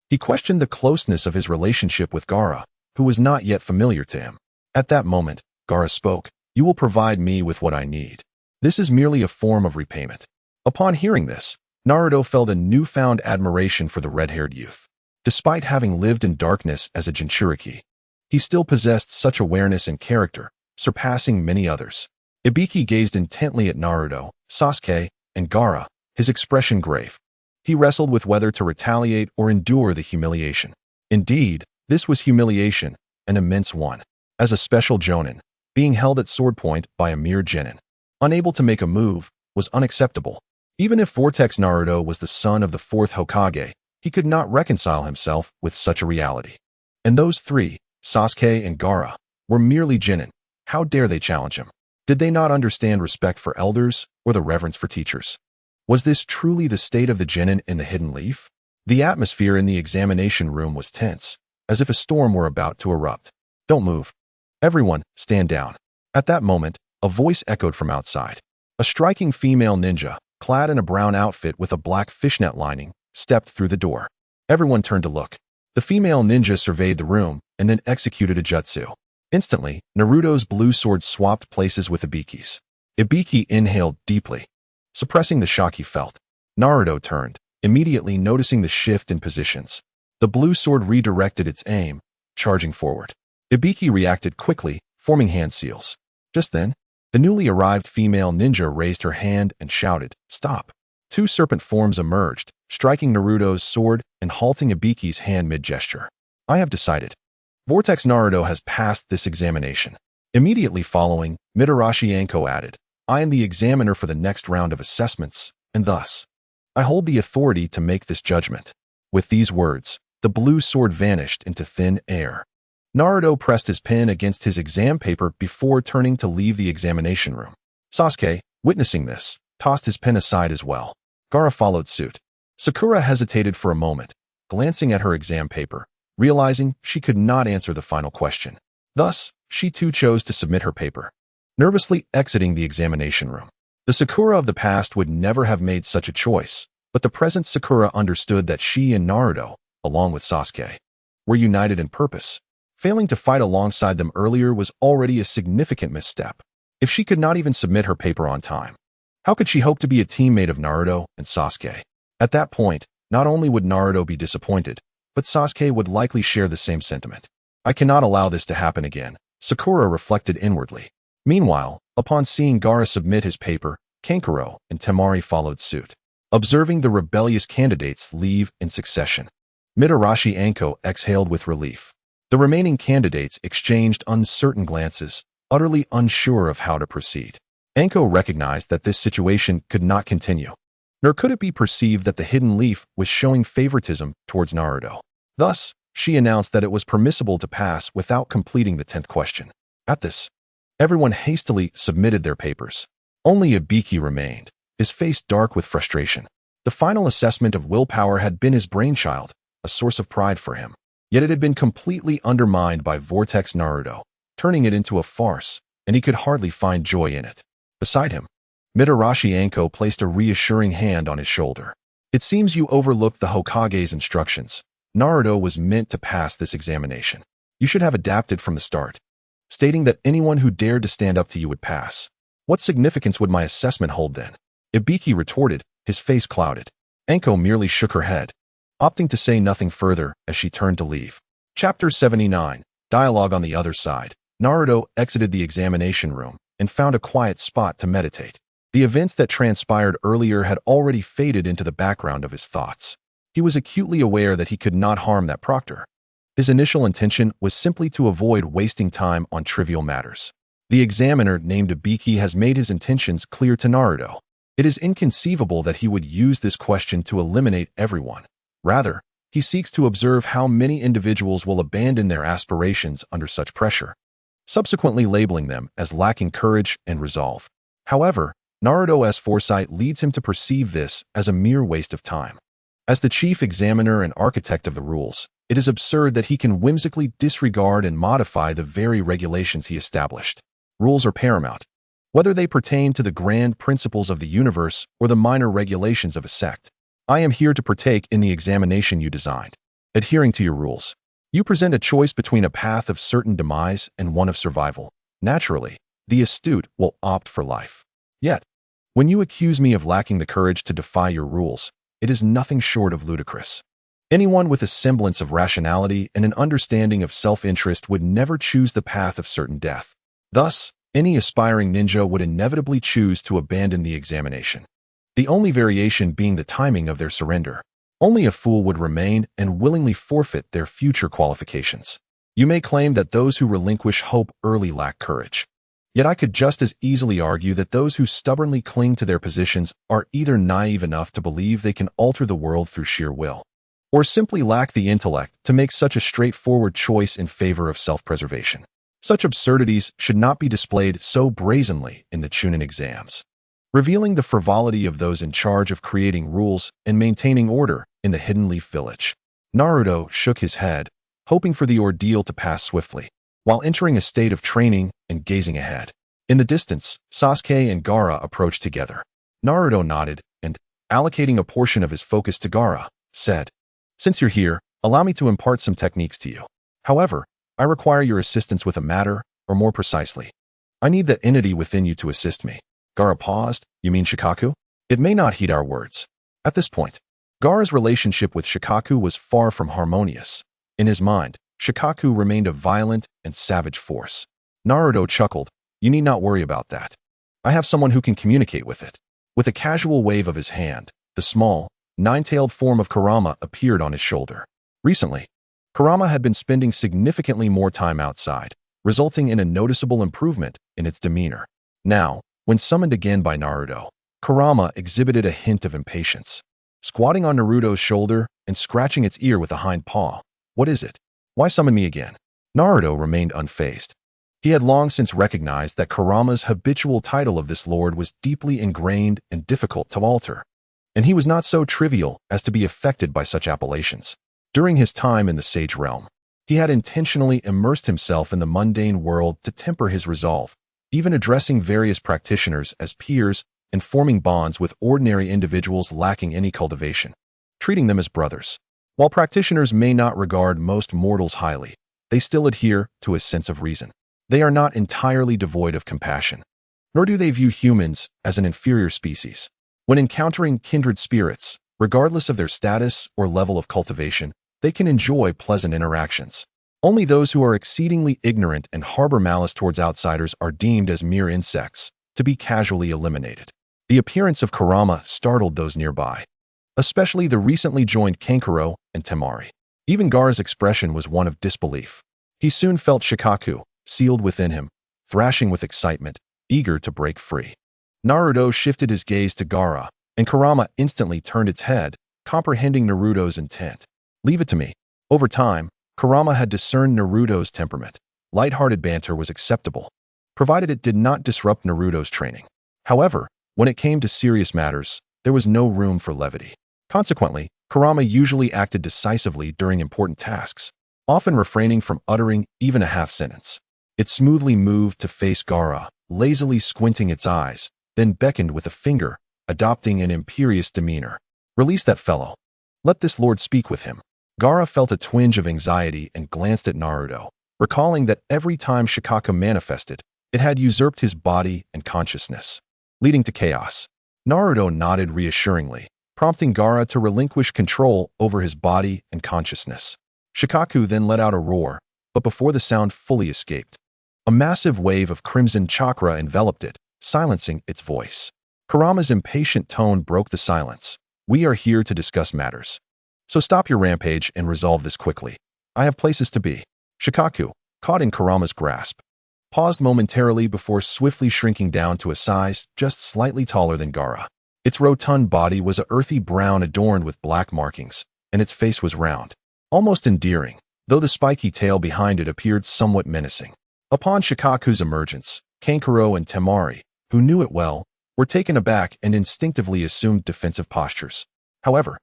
he questioned the closeness of his relationship with Gaara, who was not yet familiar to him. At that moment, Gaara spoke, "You will provide me with what I need. This is merely a form of repayment." Upon hearing this, Naruto felt a newfound admiration for the red-haired youth. Despite having lived in darkness as a Jinchuriki, he still possessed such awareness and character, surpassing many others. Ibiki gazed intently at Naruto, Sasuke, and Gaara, his expression grave. He wrestled with whether to retaliate or endure the humiliation. Indeed, this was humiliation, an immense one. As a special Jonin, being held at sword point by a mere genin, unable to make a move, was unacceptable. Even if Vortex Naruto was the son of the fourth Hokage, he could not reconcile himself with such a reality. And those three, Sasuke and Gaara, were merely genin. How dare they challenge him? Did they not understand respect for elders or the reverence for teachers? Was this truly the state of the genin in the Hidden Leaf? The atmosphere in the examination room was tense, as if a storm were about to erupt. "Don't move. Everyone, stand down." At that moment, a voice echoed from outside. A striking female ninja, clad in a brown outfit with a black fishnet lining, stepped through the door. Everyone turned to look. The female ninja surveyed the room and then executed a jutsu. Instantly, Naruto's blue sword swapped places with Ibiki's. Ibiki inhaled deeply, suppressing the shock he felt. Naruto turned, immediately noticing the shift in positions. The blue sword redirected its aim, charging forward. Ibiki reacted quickly, forming hand seals. Just then, the newly arrived female ninja raised her hand and shouted, "Stop!" Two serpent forms emerged, striking Naruto's sword and halting Ibiki's hand mid-gesture. "I have decided. Vortex Naruto has passed this examination." Immediately following, Mitarashi Anko added, "I am the examiner for the next round of assessments, and thus, I hold the authority to make this judgment." With these words, the blue sword vanished into thin air. Naruto pressed his pen against his exam paper before turning to leave the examination room. Sasuke, witnessing this, tossed his pen aside as well. Gaara followed suit. Sakura hesitated for a moment, glancing at her exam paper, realizing she could not answer the final question. Thus, she too chose to submit her paper, nervously exiting the examination room. The Sakura of the past would never have made such a choice, but the present Sakura understood that she and Naruto, along with Sasuke, were united in purpose. Failing to fight alongside them earlier was already a significant misstep. If she could not even submit her paper on time, how could she hope to be a teammate of Naruto and Sasuke? At that point, not only would Naruto be disappointed, but Sasuke would likely share the same sentiment. "I cannot allow this to happen again," Sakura reflected inwardly. Meanwhile, upon seeing Gaara submit his paper, Kankuro and Temari followed suit. Observing the rebellious candidates leave in succession, Mitarashi Anko exhaled with relief. The remaining candidates exchanged uncertain glances, utterly unsure of how to proceed. Anko recognized that this situation could not continue, nor could it be perceived that the Hidden Leaf was showing favoritism towards Naruto. Thus, she announced that it was permissible to pass without completing the 10th question. At this, everyone hastily submitted their papers. Only Ibiki remained, his face dark with frustration. The final assessment of willpower had been his brainchild, a source of pride for him. Yet it had been completely undermined by Vortex Naruto, turning it into a farce, and he could hardly find joy in it. Beside him, Mitarashi Anko placed a reassuring hand on his shoulder. It seems you overlooked the Hokage's instructions. Naruto was meant to pass this examination. You should have adapted from the start, stating that anyone who dared to stand up to you would pass. What significance would my assessment hold then? Ibiki retorted, his face clouded. Anko merely shook her head, opting to say nothing further as she turned to leave. Chapter 79, Dialogue on the Other Side. Naruto exited the examination room and found a quiet spot to meditate. The events that transpired earlier had already faded into the background of his thoughts. He was acutely aware that he could not harm that proctor. His initial intention was simply to avoid wasting time on trivial matters. The examiner named Ibiki has made his intentions clear to Naruto. It is inconceivable that he would use this question to eliminate everyone. Rather, he seeks to observe how many individuals will abandon their aspirations under such pressure, subsequently labeling them as lacking courage and resolve. However, Naruto's foresight leads him to perceive this as a mere waste of time. As the chief examiner and architect of the rules, it is absurd that he can whimsically disregard and modify the very regulations he established. Rules are paramount, whether they pertain to the grand principles of the universe or the minor regulations of a sect. I am here to partake in the examination you designed. Adhering to your rules, you present a choice between a path of certain demise and one of survival. Naturally, the astute will opt for life. Yet, when you accuse me of lacking the courage to defy your rules, it is nothing short of ludicrous. Anyone with a semblance of rationality and an understanding of self-interest would never choose the path of certain death. Thus, any aspiring ninja would inevitably choose to abandon the examination. The only variation being the timing of their surrender. Only a fool would remain and willingly forfeit their future qualifications. You may claim that those who relinquish hope early lack courage. Yet I could just as easily argue that those who stubbornly cling to their positions are either naive enough to believe they can alter the world through sheer will, or simply lack the intellect to make such a straightforward choice in favor of self-preservation. Such absurdities should not be displayed so brazenly in the Chunin exams, revealing the frivolity of those in charge of creating rules and maintaining order in the Hidden Leaf Village. Naruto shook his head, hoping for the ordeal to pass swiftly, while entering a state of training and gazing ahead. In the distance, Sasuke and Gaara approached together. Naruto nodded and, allocating a portion of his focus to Gaara, said, "Since you're here, allow me to impart some techniques to you. However, I require your assistance with a matter, or more precisely, I need that entity within you to assist me." Gaara paused. "You mean Shikaku?" It may not heed our words. At this point, Gaara's relationship with Shikaku was far from harmonious. In his mind, Shikaku remained a violent and savage force. Naruto chuckled. "You need not worry about that. I have someone who can communicate with it." With a casual wave of his hand, the small, nine-tailed form of Kurama appeared on his shoulder. Recently, Kurama had been spending significantly more time outside, resulting in a noticeable improvement in its demeanor. Now, when summoned again by Naruto, Kurama exhibited a hint of impatience. Squatting on Naruto's shoulder and scratching its ear with a hind paw. "What is it? Why summon me again?" Naruto remained unfazed. He had long since recognized that Kurama's habitual title of this lord was deeply ingrained and difficult to alter, and he was not so trivial as to be affected by such appellations. During his time in the Sage Realm, he had intentionally immersed himself in the mundane world to temper his resolve, even addressing various practitioners as peers and forming bonds with ordinary individuals lacking any cultivation, treating them as brothers. While practitioners may not regard most mortals highly, they still adhere to a sense of reason. They are not entirely devoid of compassion, nor do they view humans as an inferior species. When encountering kindred spirits, regardless of their status or level of cultivation, they can enjoy pleasant interactions. Only those who are exceedingly ignorant and harbor malice towards outsiders are deemed as mere insects, to be casually eliminated. The appearance of Kurama startled those nearby, especially the recently joined Kankuro and Temari. Even Gaara's expression was one of disbelief. He soon felt Shikaku, sealed within him, thrashing with excitement, eager to break free. Naruto shifted his gaze to Gaara, and Kurama instantly turned its head, comprehending Naruto's intent. "Leave it to me." Over time, Kurama had discerned Naruto's temperament. Light-hearted banter was acceptable, provided it did not disrupt Naruto's training. However, when it came to serious matters, there was no room for levity. Consequently, Kurama usually acted decisively during important tasks, often refraining from uttering even a half-sentence. It smoothly moved to face Gaara, lazily squinting its eyes, then beckoned with a finger, adopting an imperious demeanor. "Release that fellow. Let this lord speak with him." Gaara felt a twinge of anxiety and glanced at Naruto, recalling that every time Shikaku manifested, it had usurped his body and consciousness, leading to chaos. Naruto nodded reassuringly, prompting Gaara to relinquish control over his body and consciousness. Shikaku then let out a roar, but before the sound fully escaped, a massive wave of crimson chakra enveloped it, silencing its voice. Kurama's impatient tone broke the silence. "We are here to discuss matters. So stop your rampage and resolve this quickly. I have places to be." Shikaku, caught in Kurama's grasp, paused momentarily before swiftly shrinking down to a size just slightly taller than Gaara. Its rotund body was a earthy brown adorned with black markings, and its face was round, almost endearing, though the spiky tail behind it appeared somewhat menacing. Upon Shikaku's emergence, Kankuro and Temari, who knew it well, were taken aback and instinctively assumed defensive postures. However,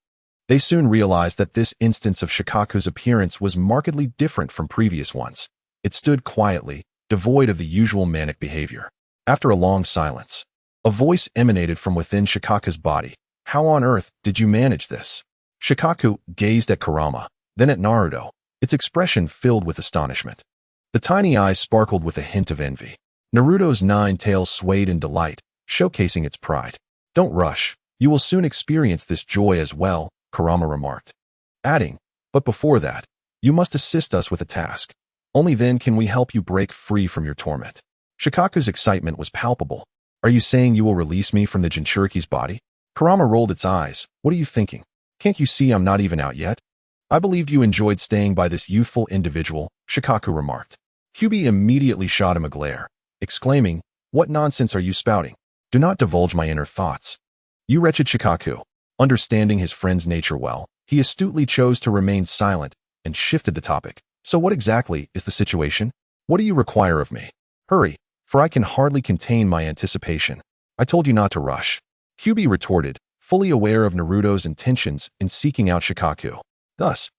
they soon realized that this instance of Shikaku's appearance was markedly different from previous ones. It stood quietly, devoid of the usual manic behavior. After a long silence, a voice emanated from within Shikaku's body. "How on earth did you manage this?" Shikaku gazed at Kurama, then at Naruto, its expression filled with astonishment. The tiny eyes sparkled with a hint of envy. Naruto's nine-tails swayed in delight, showcasing its pride. "Don't rush. You will soon experience this joy as well," Kurama remarked, adding, "But before that, you must assist us with a task. Only then can we help you break free from your torment." Shikaku's excitement was palpable. "Are you saying you will release me from the Jinchuriki's body?" Kurama rolled its eyes. "What are you thinking? Can't you see I'm not even out yet?" "I believed you enjoyed staying by this youthful individual," Shikaku remarked. Kyubi immediately shot him a glare, exclaiming, "What nonsense are you spouting? Do not divulge my inner thoughts." "You wretched Shikaku." Understanding his friend's nature well, he astutely chose to remain silent and shifted the topic. "So what exactly is the situation? What do you require of me? Hurry, for I can hardly contain my anticipation." "I told you not to rush," Kyubi retorted, fully aware of Naruto's intentions in seeking out Shikaku. Thus,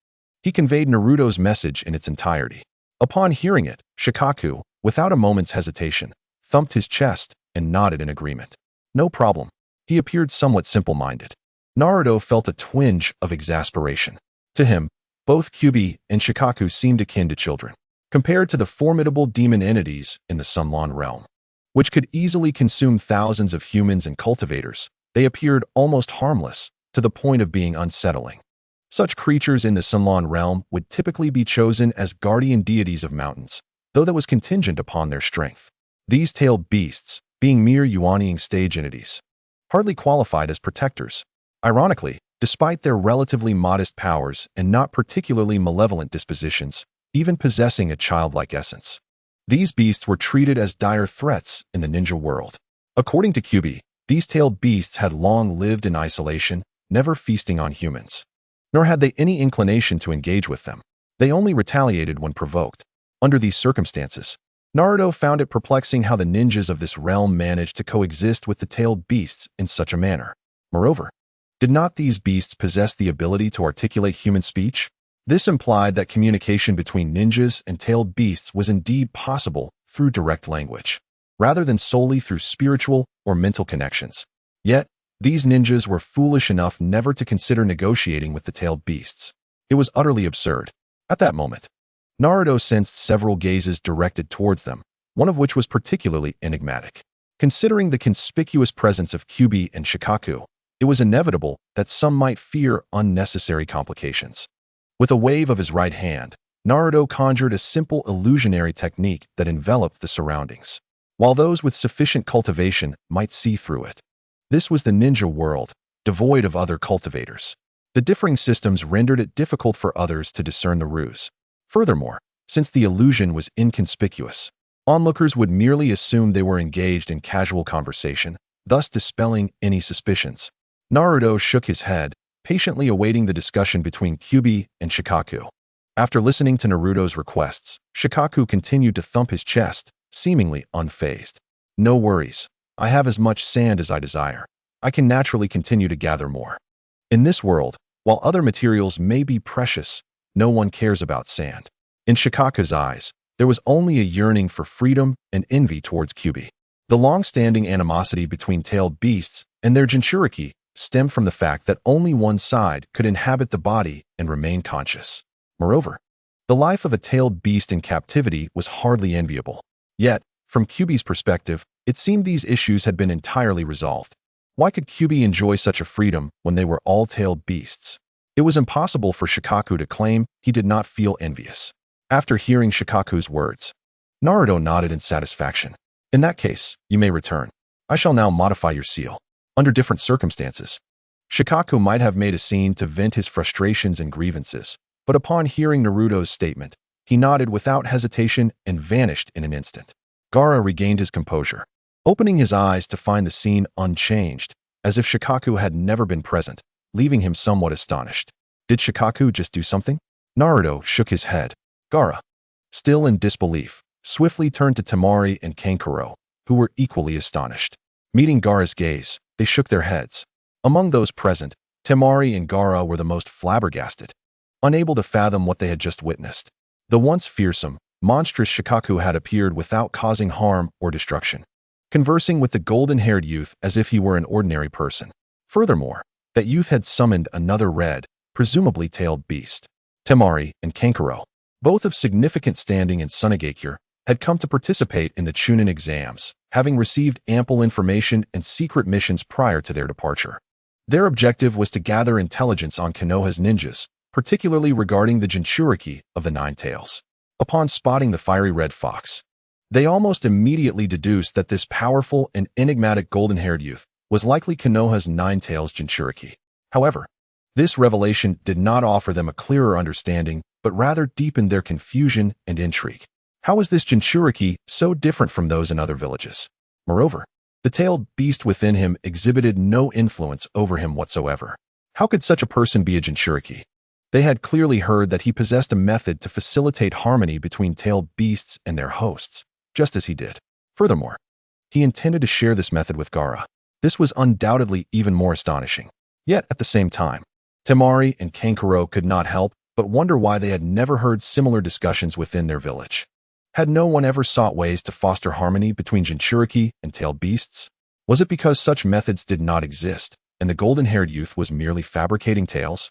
he conveyed Naruto's message in its entirety. Upon hearing it, Shikaku, without a moment's hesitation, thumped his chest and nodded in agreement. "No problem." He appeared somewhat simple-minded. Naruto felt a twinge of exasperation. To him, both Kyubi and Shikaku seemed akin to children, compared to the formidable demon entities in the Sunlon realm, which could easily consume thousands of humans and cultivators. They appeared almost harmless, to the point of being unsettling. Such creatures in the Sunlon realm would typically be chosen as guardian deities of mountains, though that was contingent upon their strength. These tailed beasts, being mere Yuaniing stage entities, hardly qualified as protectors. Ironically, despite their relatively modest powers and not particularly malevolent dispositions, even possessing a childlike essence, these beasts were treated as dire threats in the ninja world. According to Kyubi, these tailed beasts had long lived in isolation, never feasting on humans. Nor had they any inclination to engage with them. They only retaliated when provoked. Under these circumstances, Naruto found it perplexing how the ninjas of this realm managed to coexist with the tailed beasts in such a manner. Moreover, did not these beasts possess the ability to articulate human speech? This implied that communication between ninjas and tailed beasts was indeed possible through direct language, rather than solely through spiritual or mental connections. Yet, these ninjas were foolish enough never to consider negotiating with the tailed beasts. It was utterly absurd. At that moment, Naruto sensed several gazes directed towards them, one of which was particularly enigmatic. Considering the conspicuous presence of Kyubi and Shikaku, it was inevitable that some might fear unnecessary complications. With a wave of his right hand, Naruto conjured a simple illusionary technique that enveloped the surroundings, while those with sufficient cultivation might see through it. This was the ninja world, devoid of other cultivators. The differing systems rendered it difficult for others to discern the ruse. Furthermore, since the illusion was inconspicuous, onlookers would merely assume they were engaged in casual conversation, thus dispelling any suspicions. Naruto shook his head, patiently awaiting the discussion between Kyubi and Shikaku. After listening to Naruto's requests, Shikaku continued to thump his chest, seemingly unfazed. "No worries. I have as much sand as I desire. I can naturally continue to gather more. In this world, while other materials may be precious, no one cares about sand. In Shikaku's eyes, there was only a yearning for freedom and envy towards Kyuubi. The long-standing animosity between tailed beasts and their Jinchuriki stemmed from the fact that only one side could inhabit the body and remain conscious. Moreover, the life of a tailed beast in captivity was hardly enviable. Yet, from Kyuubi's perspective, it seemed these issues had been entirely resolved. Why could Kyuubi enjoy such a freedom when they were all tailed beasts? It was impossible for Shikaku to claim he did not feel envious. After hearing Shikaku's words, Naruto nodded in satisfaction. In that case, you may return. I shall now modify your seal. Under different circumstances, Shikaku might have made a scene to vent his frustrations and grievances, but upon hearing Naruto's statement, he nodded without hesitation and vanished in an instant. Gaara regained his composure, opening his eyes to find the scene unchanged, as if Shikaku had never been present, leaving him somewhat astonished. Did Shikaku just do something? Naruto shook his head. Gaara, still in disbelief, swiftly turned to Temari and Kankuro, who were equally astonished. Meeting Gaara's gaze, they shook their heads. Among those present, Temari and Gaara were the most flabbergasted, unable to fathom what they had just witnessed. The once fearsome, monstrous Shikaku had appeared without causing harm or destruction, conversing with the golden-haired youth as if he were an ordinary person. Furthermore, that youth had summoned another red, presumably tailed beast. Temari and Kankuro, both of significant standing in Sunigakure, had come to participate in the Chunin exams, having received ample information and secret missions prior to their departure. Their objective was to gather intelligence on Konoha's ninjas, particularly regarding the Jinchuriki of the Nine-Tails. Upon spotting the fiery red fox, they almost immediately deduced that this powerful and enigmatic golden-haired youth was likely Konoha's Nine-Tails Jinchuriki. However, this revelation did not offer them a clearer understanding, but rather deepened their confusion and intrigue. How was this Jinchuriki so different from those in other villages? Moreover, the tailed beast within him exhibited no influence over him whatsoever. How could such a person be a Jinchuriki? They had clearly heard that he possessed a method to facilitate harmony between tailed beasts and their hosts, just as he did. Furthermore, he intended to share this method with Gaara. This was undoubtedly even more astonishing. Yet, at the same time, Temari and Kankuro could not help but wonder why they had never heard similar discussions within their village. Had no one ever sought ways to foster harmony between Jinchuriki and tailed beasts? Was it because such methods did not exist, and the golden-haired youth was merely fabricating tales?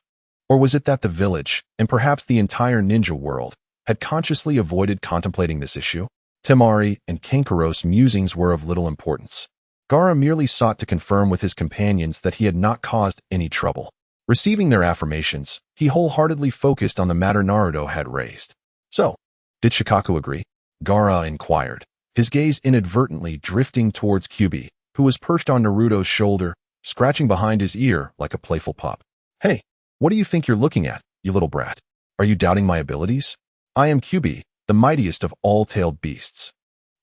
Or was it that the village, and perhaps the entire ninja world, had consciously avoided contemplating this issue? Temari and Kankuro's musings were of little importance. Gaara merely sought to confirm with his companions that he had not caused any trouble. Receiving their affirmations, he wholeheartedly focused on the matter Naruto had raised. So, did Shikaku agree? Gaara inquired, his gaze inadvertently drifting towards Kyuubi, who was perched on Naruto's shoulder, scratching behind his ear like a playful pup. Hey, what do you think you're looking at, you little brat? Are you doubting my abilities? I am Kyuubi, the mightiest of all tailed beasts.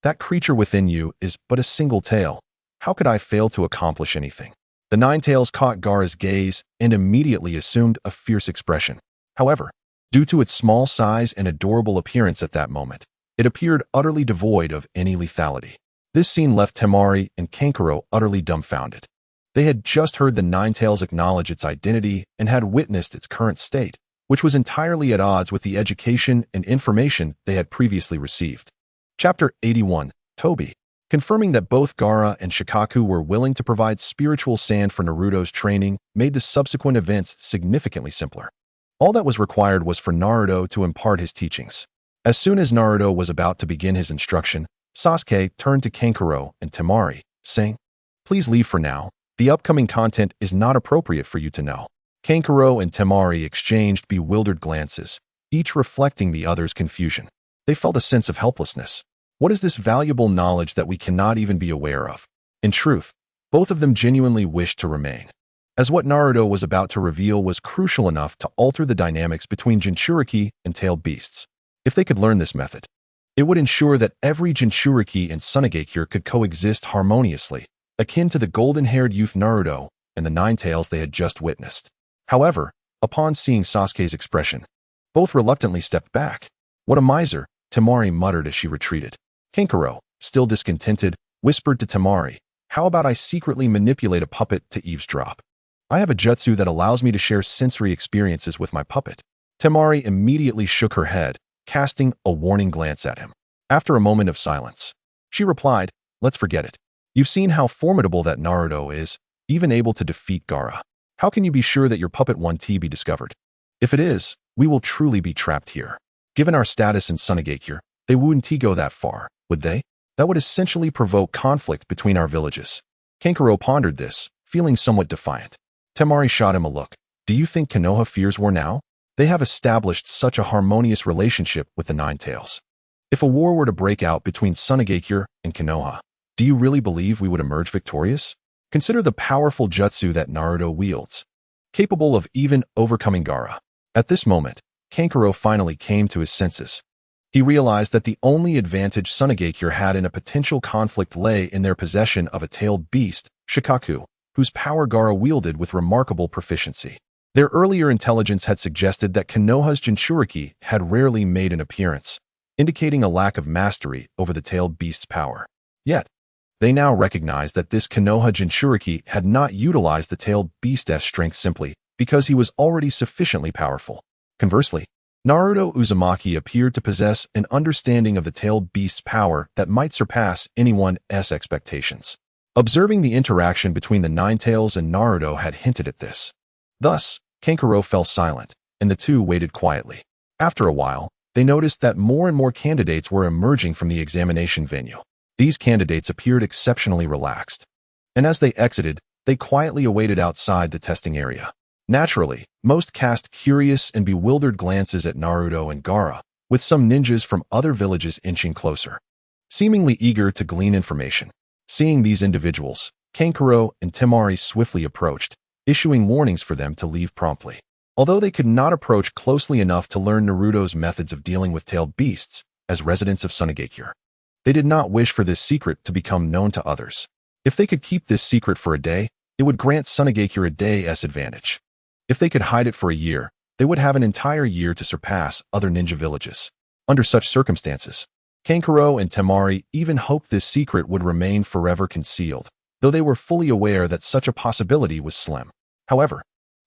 That creature within you is but a single tail. How could I fail to accomplish anything? The Nine-Tails caught Gaara's gaze and immediately assumed a fierce expression. However, due to its small size and adorable appearance at that moment, it appeared utterly devoid of any lethality. This scene left Temari and Kankuro utterly dumbfounded. They had just heard the Nine-Tails acknowledge its identity and had witnessed its current state, which was entirely at odds with the education and information they had previously received. Chapter 81, Toby. Confirming that both Gaara and Shikaku were willing to provide spiritual sand for Naruto's training made the subsequent events significantly simpler. All that was required was for Naruto to impart his teachings. As soon as Naruto was about to begin his instruction, Sasuke turned to Kankuro and Temari, saying, "Please leave for now. The upcoming content is not appropriate for you to know." Kankuro and Temari exchanged bewildered glances, each reflecting the other's confusion. They felt a sense of helplessness. What is this valuable knowledge that we cannot even be aware of? In truth, both of them genuinely wished to remain, as what Naruto was about to reveal was crucial enough to alter the dynamics between Jinchuriki and tailed beasts. If they could learn this method, it would ensure that every Jinchuriki and Sunigakure could coexist harmoniously, akin to the golden-haired youth Naruto and the Nine-Tails they had just witnessed. However, upon seeing Sasuke's expression, both reluctantly stepped back. "What a miser," Temari muttered as she retreated. Kankuro, still discontented, whispered to Temari, How about I secretly manipulate a puppet to eavesdrop? I have a jutsu that allows me to share sensory experiences with my puppet. Temari immediately shook her head, casting a warning glance at him. After a moment of silence, she replied, let's forget it. You've seen how formidable that Naruto is, even able to defeat Gaara. How can you be sure that your puppet won't be discovered? If it is, we will truly be trapped here. Given our status in Sunagakure, they wouldn't go that far, would they? That would essentially provoke conflict between our villages. Kankuro pondered this, feeling somewhat defiant. Temari shot him a look. Do you think Konoha fears war now? They have established such a harmonious relationship with the Nine-Tails. If a war were to break out between Sunagakure and Konoha, do you really believe we would emerge victorious? Consider the powerful jutsu that Naruto wields, capable of even overcoming Gaara. At this moment, Kankuro finally came to his senses. He realized that the only advantage Sunagakure had in a potential conflict lay in their possession of a tailed beast, Shikaku, whose power Gaara wielded with remarkable proficiency. Their earlier intelligence had suggested that Konoha's Jinchuriki had rarely made an appearance, indicating a lack of mastery over the tailed beast's power. Yet, they now recognized that this Konoha Jinchuriki had not utilized the tailed beast's strength simply because he was already sufficiently powerful. Conversely, Naruto Uzumaki appeared to possess an understanding of the tailed beast's power that might surpass anyone's expectations. Observing the interaction between the Nine-Tails and Naruto had hinted at this. Thus, Kankuro fell silent, and the two waited quietly. After a while, they noticed that more and more candidates were emerging from the examination venue. These candidates appeared exceptionally relaxed, and as they exited, they quietly awaited outside the testing area. Naturally, most cast curious and bewildered glances at Naruto and Gaara, with some ninjas from other villages inching closer, seemingly eager to glean information. Seeing these individuals, Kankuro and Temari swiftly approached, issuing warnings for them to leave promptly. Although they could not approach closely enough to learn Naruto's methods of dealing with tailed beasts, as residents of Sunagakure, they did not wish for this secret to become known to others. If they could keep this secret for a day, it would grant Sunagakure a day's advantage. If they could hide it for a year, they would have an entire year to surpass other ninja villages. Under such circumstances, Kankuro and Temari even hoped this secret would remain forever concealed, though they were fully aware that such a possibility was slim. However,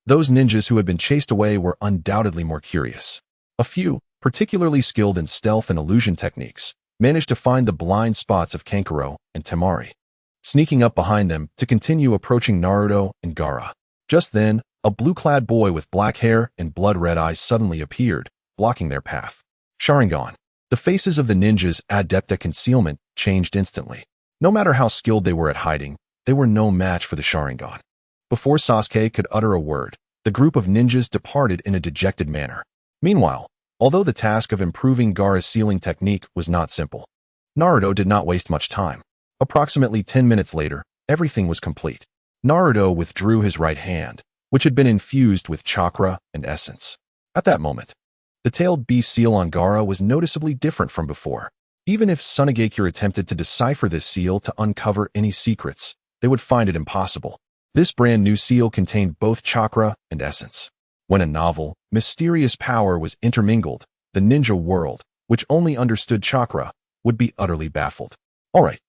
those ninjas who had been chased away were undoubtedly more curious. A few, particularly skilled in stealth and illusion techniques, managed to find the blind spots of Kankuro and Temari, sneaking up behind them to continue approaching Naruto and Gaara. Just then, a blue-clad boy with black hair and blood-red eyes suddenly appeared, blocking their path. Sharingan. The faces of the ninjas adept at concealment changed instantly. No matter how skilled they were at hiding, they were no match for the Sharingan. Before Sasuke could utter a word, the group of ninjas departed in a dejected manner. Meanwhile, although the task of improving Gaara's sealing technique was not simple, Naruto did not waste much time. Approximately 10 minutes later, everything was complete. Naruto withdrew his right hand, which had been infused with chakra and essence. At that moment, the tailed beast seal on Gaara was noticeably different from before. Even if Sunagakure attempted to decipher this seal to uncover any secrets, they would find it impossible. This brand new seal contained both chakra and essence. When a novel, mysterious power was intermingled, the ninja world, which only understood chakra, would be utterly baffled. Alright,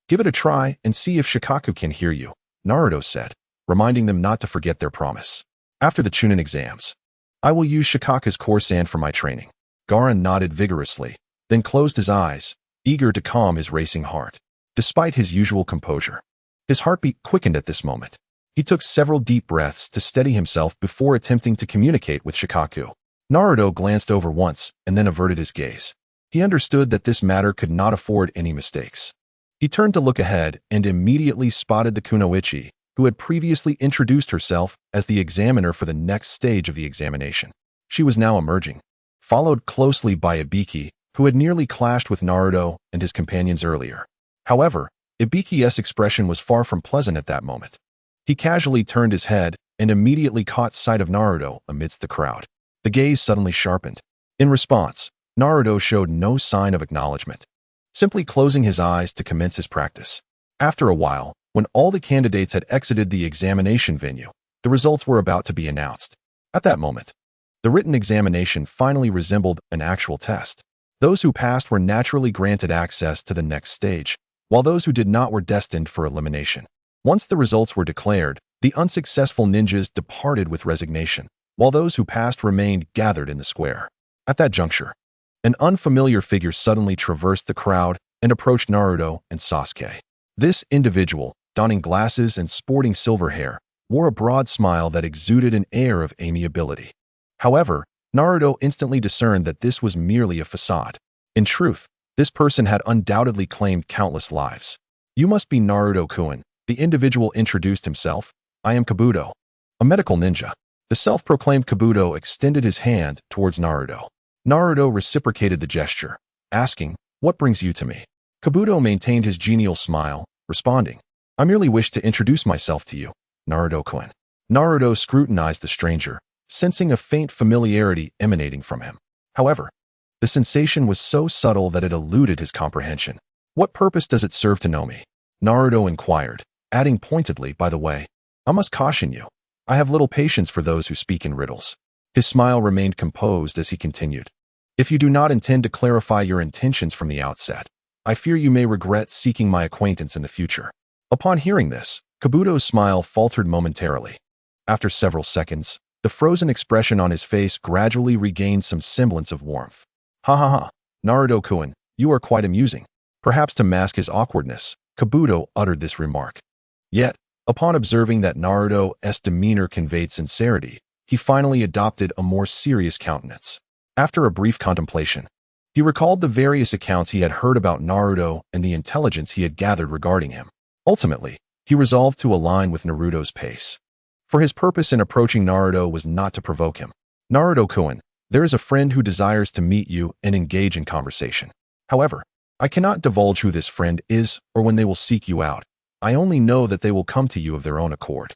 give it a try and see if Shikaku can hear you, Naruto said, reminding them not to forget their promise. After the Chunin exams, I will use Shikaku's core sand for my training. Gaara nodded vigorously, then closed his eyes, eager to calm his racing heart. Despite his usual composure, his heartbeat quickened at this moment. He took several deep breaths to steady himself before attempting to communicate with Shikaku. Naruto glanced over once and then averted his gaze. He understood that this matter could not afford any mistakes. He turned to look ahead and immediately spotted the kunoichi, who had previously introduced herself as the examiner for the next stage of the examination. She was now emerging, followed closely by Ibiki, who had nearly clashed with Naruto and his companions earlier. However, Ibiki's expression was far from pleasant at that moment. He casually turned his head and immediately caught sight of Naruto amidst the crowd. The gaze suddenly sharpened. In response, Naruto showed no sign of acknowledgement, simply closing his eyes to commence his practice. After a while, when all the candidates had exited the examination venue, the results were about to be announced. At that moment, the written examination finally resembled an actual test. Those who passed were naturally granted access to the next stage, while those who did not were destined for elimination. Once the results were declared, the unsuccessful ninjas departed with resignation, while those who passed remained gathered in the square. At that juncture, an unfamiliar figure suddenly traversed the crowd and approached Naruto and Sasuke. This individual, donning glasses and sporting silver hair, wore a broad smile that exuded an air of amiability. However, Naruto instantly discerned that this was merely a facade. In truth, this person had undoubtedly claimed countless lives. "You must be Naruto-kun," the individual introduced himself. "I am Kabuto, a medical ninja." The self-proclaimed Kabuto extended his hand towards Naruto. Naruto reciprocated the gesture, asking, "What brings you to me?" Kabuto maintained his genial smile, responding, "I merely wish to introduce myself to you, Naruto-kun." Naruto scrutinized the stranger, sensing a faint familiarity emanating from him. However, the sensation was so subtle that it eluded his comprehension. "What purpose does it serve to know me?" Naruto inquired, adding pointedly, "By the way, I must caution you. I have little patience for those who speak in riddles." His smile remained composed as he continued, "If you do not intend to clarify your intentions from the outset, I fear you may regret seeking my acquaintance in the future." Upon hearing this, Kabuto's smile faltered momentarily. After several seconds, the frozen expression on his face gradually regained some semblance of warmth. "Ha ha ha, Naruto-kun, you are quite amusing." Perhaps to mask his awkwardness, Kabuto uttered this remark. Yet, upon observing that Naruto's demeanor conveyed sincerity, he finally adopted a more serious countenance. After a brief contemplation, he recalled the various accounts he had heard about Naruto and the intelligence he had gathered regarding him. Ultimately, he resolved to align with Naruto's pace. For his purpose in approaching Naruto was not to provoke him. "Naruto-kun, there is a friend who desires to meet you and engage in conversation. However, I cannot divulge who this friend is or when they will seek you out. I only know that they will come to you of their own accord.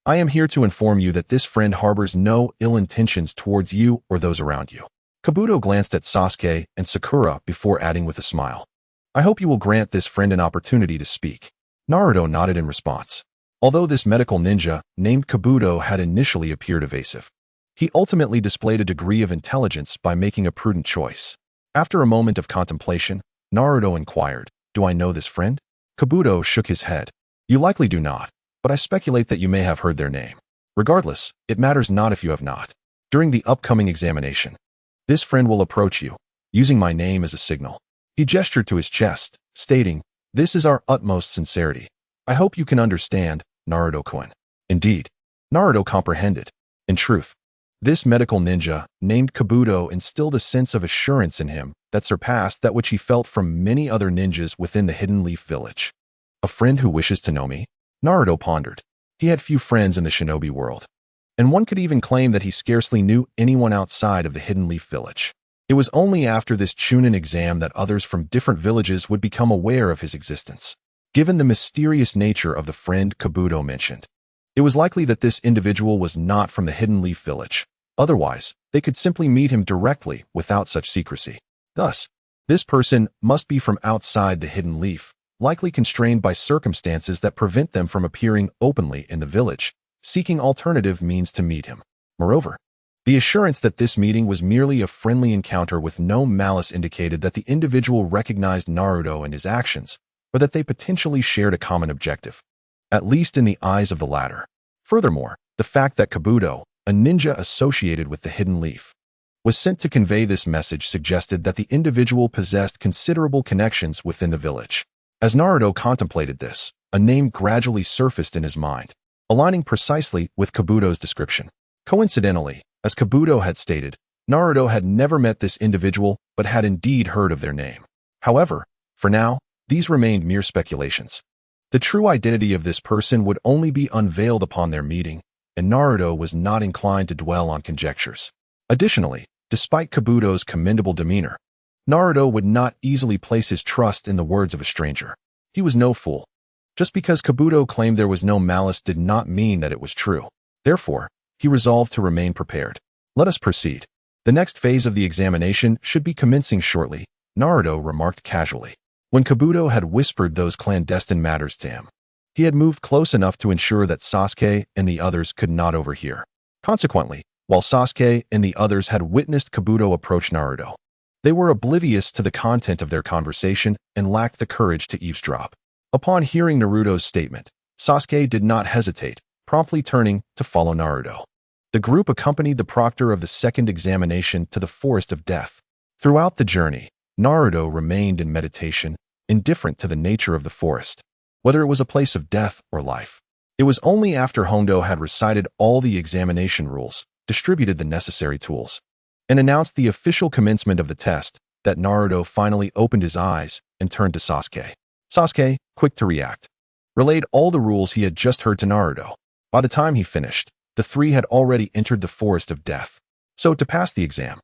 I am here to inform you that this friend harbors no ill intentions towards you or those around you." Kabuto glanced at Sasuke and Sakura before adding with a smile, "I hope you will grant this friend an opportunity to speak." Naruto nodded in response. Although this medical ninja, named Kabuto, had initially appeared evasive, he ultimately displayed a degree of intelligence by making a prudent choice. After a moment of contemplation, Naruto inquired, "Do I know this friend?" Kabuto shook his head. "You likely do not, but I speculate that you may have heard their name. Regardless, it matters not if you have not. During the upcoming examination, this friend will approach you, using my name as a signal." He gestured to his chest, stating, "This is our utmost sincerity. I hope you can understand, Naruto-kun." Indeed, Naruto comprehended. In truth, this medical ninja, named Kabuto, instilled a sense of assurance in him that surpassed that which he felt from many other ninjas within the Hidden Leaf Village. "A friend who wishes to know me?" Naruto pondered. He had few friends in the shinobi world, and one could even claim that he scarcely knew anyone outside of the Hidden Leaf Village. It was only after this Chunin exam that others from different villages would become aware of his existence. Given the mysterious nature of the friend Kabuto mentioned, it was likely that this individual was not from the Hidden Leaf Village. Otherwise, they could simply meet him directly without such secrecy. Thus, this person must be from outside the Hidden Leaf, likely constrained by circumstances that prevent them from appearing openly in the village, seeking alternative means to meet him. Moreover, the assurance that this meeting was merely a friendly encounter with no malice indicated that the individual recognized Naruto and his actions, or that they potentially shared a common objective, at least in the eyes of the latter. Furthermore, the fact that Kabuto, a ninja associated with the Hidden Leaf, was sent to convey this message suggested that the individual possessed considerable connections within the village. As Naruto contemplated this, a name gradually surfaced in his mind, aligning precisely with Kabuto's description. Coincidentally, as Kabuto had stated, Naruto had never met this individual but had indeed heard of their name. However, for now, these remained mere speculations. The true identity of this person would only be unveiled upon their meeting, and Naruto was not inclined to dwell on conjectures. Additionally, despite Kabuto's commendable demeanor, Naruto would not easily place his trust in the words of a stranger. He was no fool. Just because Kabuto claimed there was no malice did not mean that it was true. Therefore, he resolved to remain prepared. "Let us proceed. The next phase of the examination should be commencing shortly," Naruto remarked casually. When Kabuto had whispered those clandestine matters to him, he had moved close enough to ensure that Sasuke and the others could not overhear. Consequently, while Sasuke and the others had witnessed Kabuto approach Naruto, they were oblivious to the content of their conversation and lacked the courage to eavesdrop. Upon hearing Naruto's statement, Sasuke did not hesitate, promptly turning to follow Naruto. The group accompanied the proctor of the second examination to the Forest of Death. Throughout the journey, Naruto remained in meditation, indifferent to the nature of the forest, whether it was a place of death or life. It was only after Hondo had recited all the examination rules, distributed the necessary tools, and announced the official commencement of the test that Naruto finally opened his eyes and turned to Sasuke. Sasuke, quick to react, relayed all the rules he had just heard to Naruto. By the time he finished, the three had already entered the Forest of Death. So to pass the exam,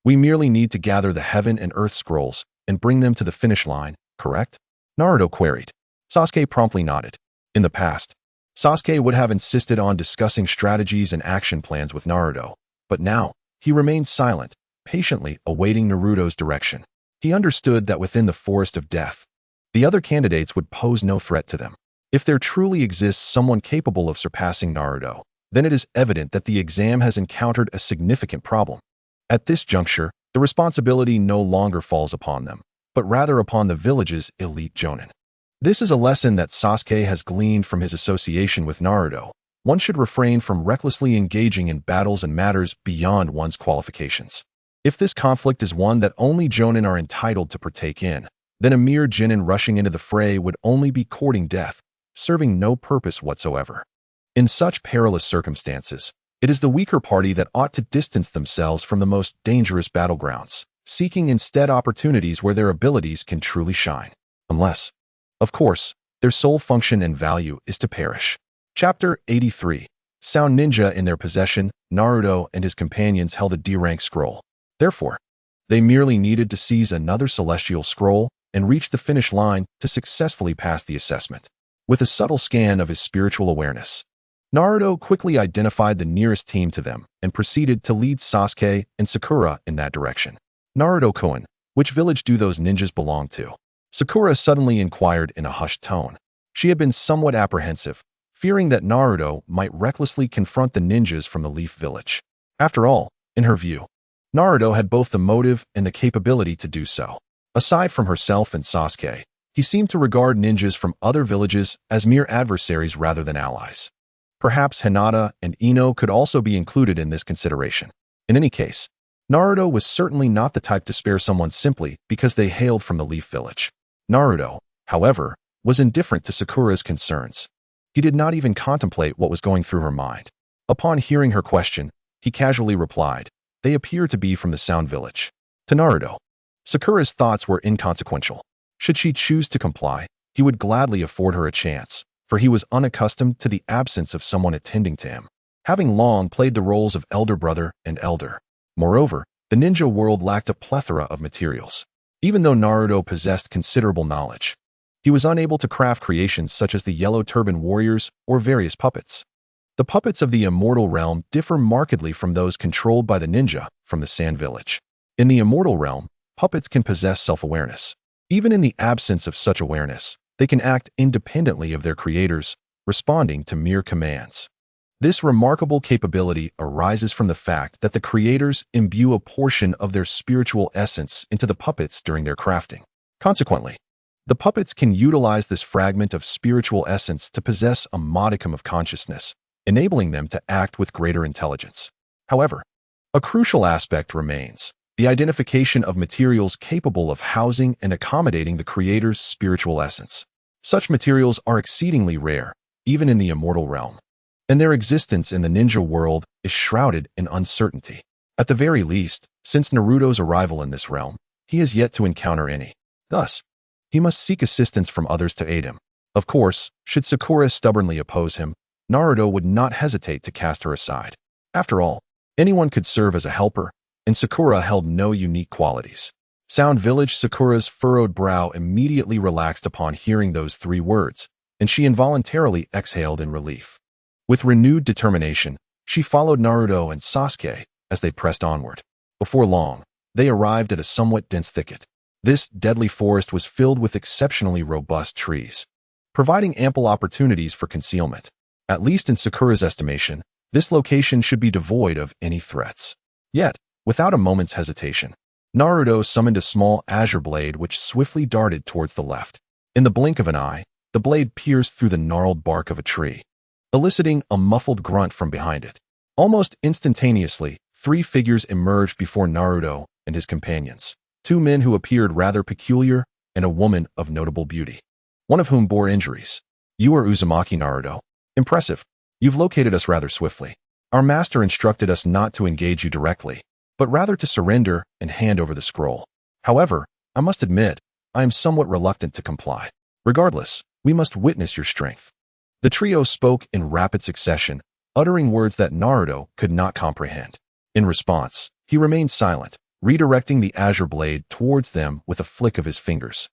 we merely need to gather the Heaven and Earth scrolls and bring them to the finish line, correct? Naruto queried. Sasuke promptly nodded. In the past, Sasuke would have insisted on discussing strategies and action plans with Naruto, but now, he remained silent, patiently awaiting Naruto's direction. He understood that within the Forest of Death, the other candidates would pose no threat to them. If there truly exists someone capable of surpassing Naruto, then it is evident that the exam has encountered a significant problem. At this juncture, the responsibility no longer falls upon them, but rather upon the village's elite jonin. This is a lesson that Sasuke has gleaned from his association with Naruto. One should refrain from recklessly engaging in battles and matters beyond one's qualifications. If this conflict is one that only jonin are entitled to partake in, then a mere genin rushing into the fray would only be courting death, serving no purpose whatsoever. In such perilous circumstances, it is the weaker party that ought to distance themselves from the most dangerous battlegrounds, seeking instead opportunities where their abilities can truly shine. Unless, of course, their sole function and value is to perish. Chapter 83. Sound Ninja in their possession, Naruto and his companions held a D-rank scroll. Therefore, they merely needed to seize another celestial scroll and reach the finish line to successfully pass the assessment. With a subtle scan of his spiritual awareness, Naruto quickly identified the nearest team to them and proceeded to lead Sasuke and Sakura in that direction. Naruto-kun, which village do those ninjas belong to? Sakura suddenly inquired in a hushed tone. She had been somewhat apprehensive, fearing that Naruto might recklessly confront the ninjas from the Leaf Village. After all, in her view, Naruto had both the motive and the capability to do so. Aside from herself and Sasuke, he seemed to regard ninjas from other villages as mere adversaries rather than allies. Perhaps Hinata and Ino could also be included in this consideration. In any case, Naruto was certainly not the type to spare someone simply because they hailed from the Leaf Village. Naruto, however, was indifferent to Sakura's concerns. He did not even contemplate what was going through her mind. Upon hearing her question, he casually replied, "They appear to be from the Sound Village." To Naruto, Sakura's thoughts were inconsequential. Should she choose to comply, he would gladly afford her a chance, for he was unaccustomed to the absence of someone attending to him, having long played the roles of elder brother and elder. Moreover, the ninja world lacked a plethora of materials. Even though Naruto possessed considerable knowledge, he was unable to craft creations such as the Yellow Turban Warriors or various puppets. The puppets of the immortal realm differ markedly from those controlled by the ninja from the Sand Village. In the immortal realm, puppets can possess self-awareness. Even in the absence of such awareness, they can act independently of their creators, responding to mere commands. This remarkable capability arises from the fact that the creators imbue a portion of their spiritual essence into the puppets during their crafting. Consequently, the puppets can utilize this fragment of spiritual essence to possess a modicum of consciousness, enabling them to act with greater intelligence. However, a crucial aspect remains: the identification of materials capable of housing and accommodating the creator's spiritual essence. Such materials are exceedingly rare, even in the immortal realm, and their existence in the ninja world is shrouded in uncertainty. At the very least, since Naruto's arrival in this realm, he has yet to encounter any. Thus, he must seek assistance from others to aid him. Of course, should Sakura stubbornly oppose him, Naruto would not hesitate to cast her aside. After all, anyone could serve as a helper, and Sakura held no unique qualities. Sound Village. Sakura's furrowed brow immediately relaxed upon hearing those three words, and she involuntarily exhaled in relief. With renewed determination, she followed Naruto and Sasuke as they pressed onward. Before long, they arrived at a somewhat dense thicket. This deadly forest was filled with exceptionally robust trees, providing ample opportunities for concealment. At least in Sakura's estimation, this location should be devoid of any threats. Yet, without a moment's hesitation, Naruto summoned a small azure blade which swiftly darted towards the left. In the blink of an eye, the blade pierced through the gnarled bark of a tree, eliciting a muffled grunt from behind it. Almost instantaneously, three figures emerged before Naruto and his companions. Two men who appeared rather peculiar and a woman of notable beauty, one of whom bore injuries. You are Uzumaki Naruto. Impressive. You've located us rather swiftly. Our master instructed us not to engage you directly, but rather to surrender and hand over the scroll. However, I must admit, I am somewhat reluctant to comply. Regardless, we must witness your strength. The trio spoke in rapid succession, uttering words that Naruto could not comprehend. In response, he remained silent, redirecting the azure blade towards them with a flick of his fingers.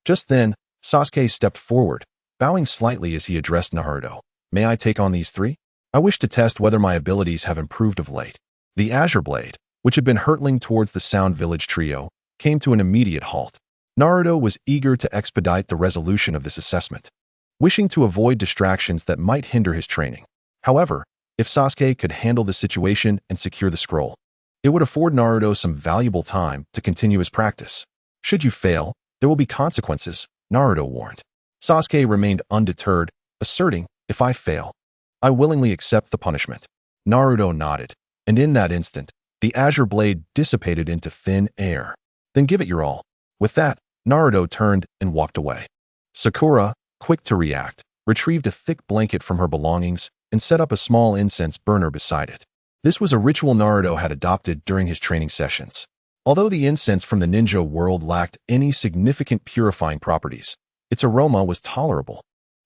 Just then, Sasuke stepped forward, bowing slightly as he addressed Naruto. May I take on these three? I wish to test whether my abilities have improved of late. The azure blade, which had been hurtling towards the Sound Village trio, came to an immediate halt. Naruto was eager to expedite the resolution of this assessment, wishing to avoid distractions that might hinder his training. However, if Sasuke could handle the situation and secure the scroll, it would afford Naruto some valuable time to continue his practice. Should you fail, there will be consequences, Naruto warned. Sasuke remained undeterred, asserting, if I fail, I willingly accept the punishment. Naruto nodded, and in that instant, the azure blade dissipated into thin air. Then give it your all. With that, Naruto turned and walked away. Sakura, quick to react, retrieved a thick blanket from her belongings and set up a small incense burner beside it. This was a ritual Naruto had adopted during his training sessions. Although the incense from the ninja world lacked any significant purifying properties, its aroma was tolerable,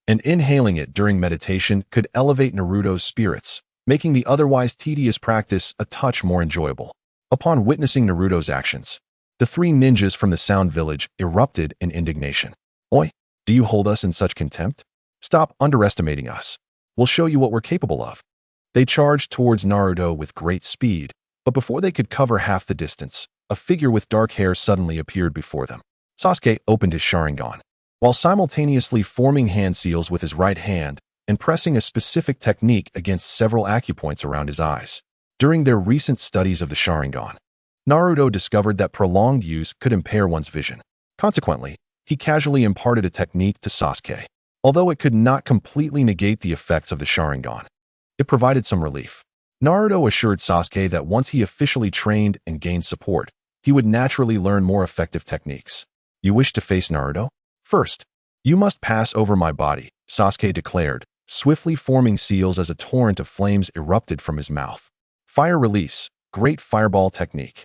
and inhaling it during meditation could elevate Naruto's spirits, making the otherwise tedious practice a touch more enjoyable. Upon witnessing Naruto's actions, the three ninjas from the Sound Village erupted in indignation. Oi, do you hold us in such contempt? Stop underestimating us. We'll show you what we're capable of. They charged towards Naruto with great speed, but before they could cover half the distance, a figure with dark hair suddenly appeared before them. Sasuke opened his Sharingan, while simultaneously forming hand seals with his right hand and pressing a specific technique against several acupoints around his eyes. During their recent studies of the Sharingan, Naruto discovered that prolonged use could impair one's vision. Consequently, he casually imparted a technique to Sasuke. Although it could not completely negate the effects of the Sharingan, it provided some relief. Naruto assured Sasuke that once he officially trained and gained support, he would naturally learn more effective techniques. You wish to face Naruto? First, you must pass over my body, Sasuke declared, swiftly forming seals as a torrent of flames erupted from his mouth. Fire release, great fireball technique.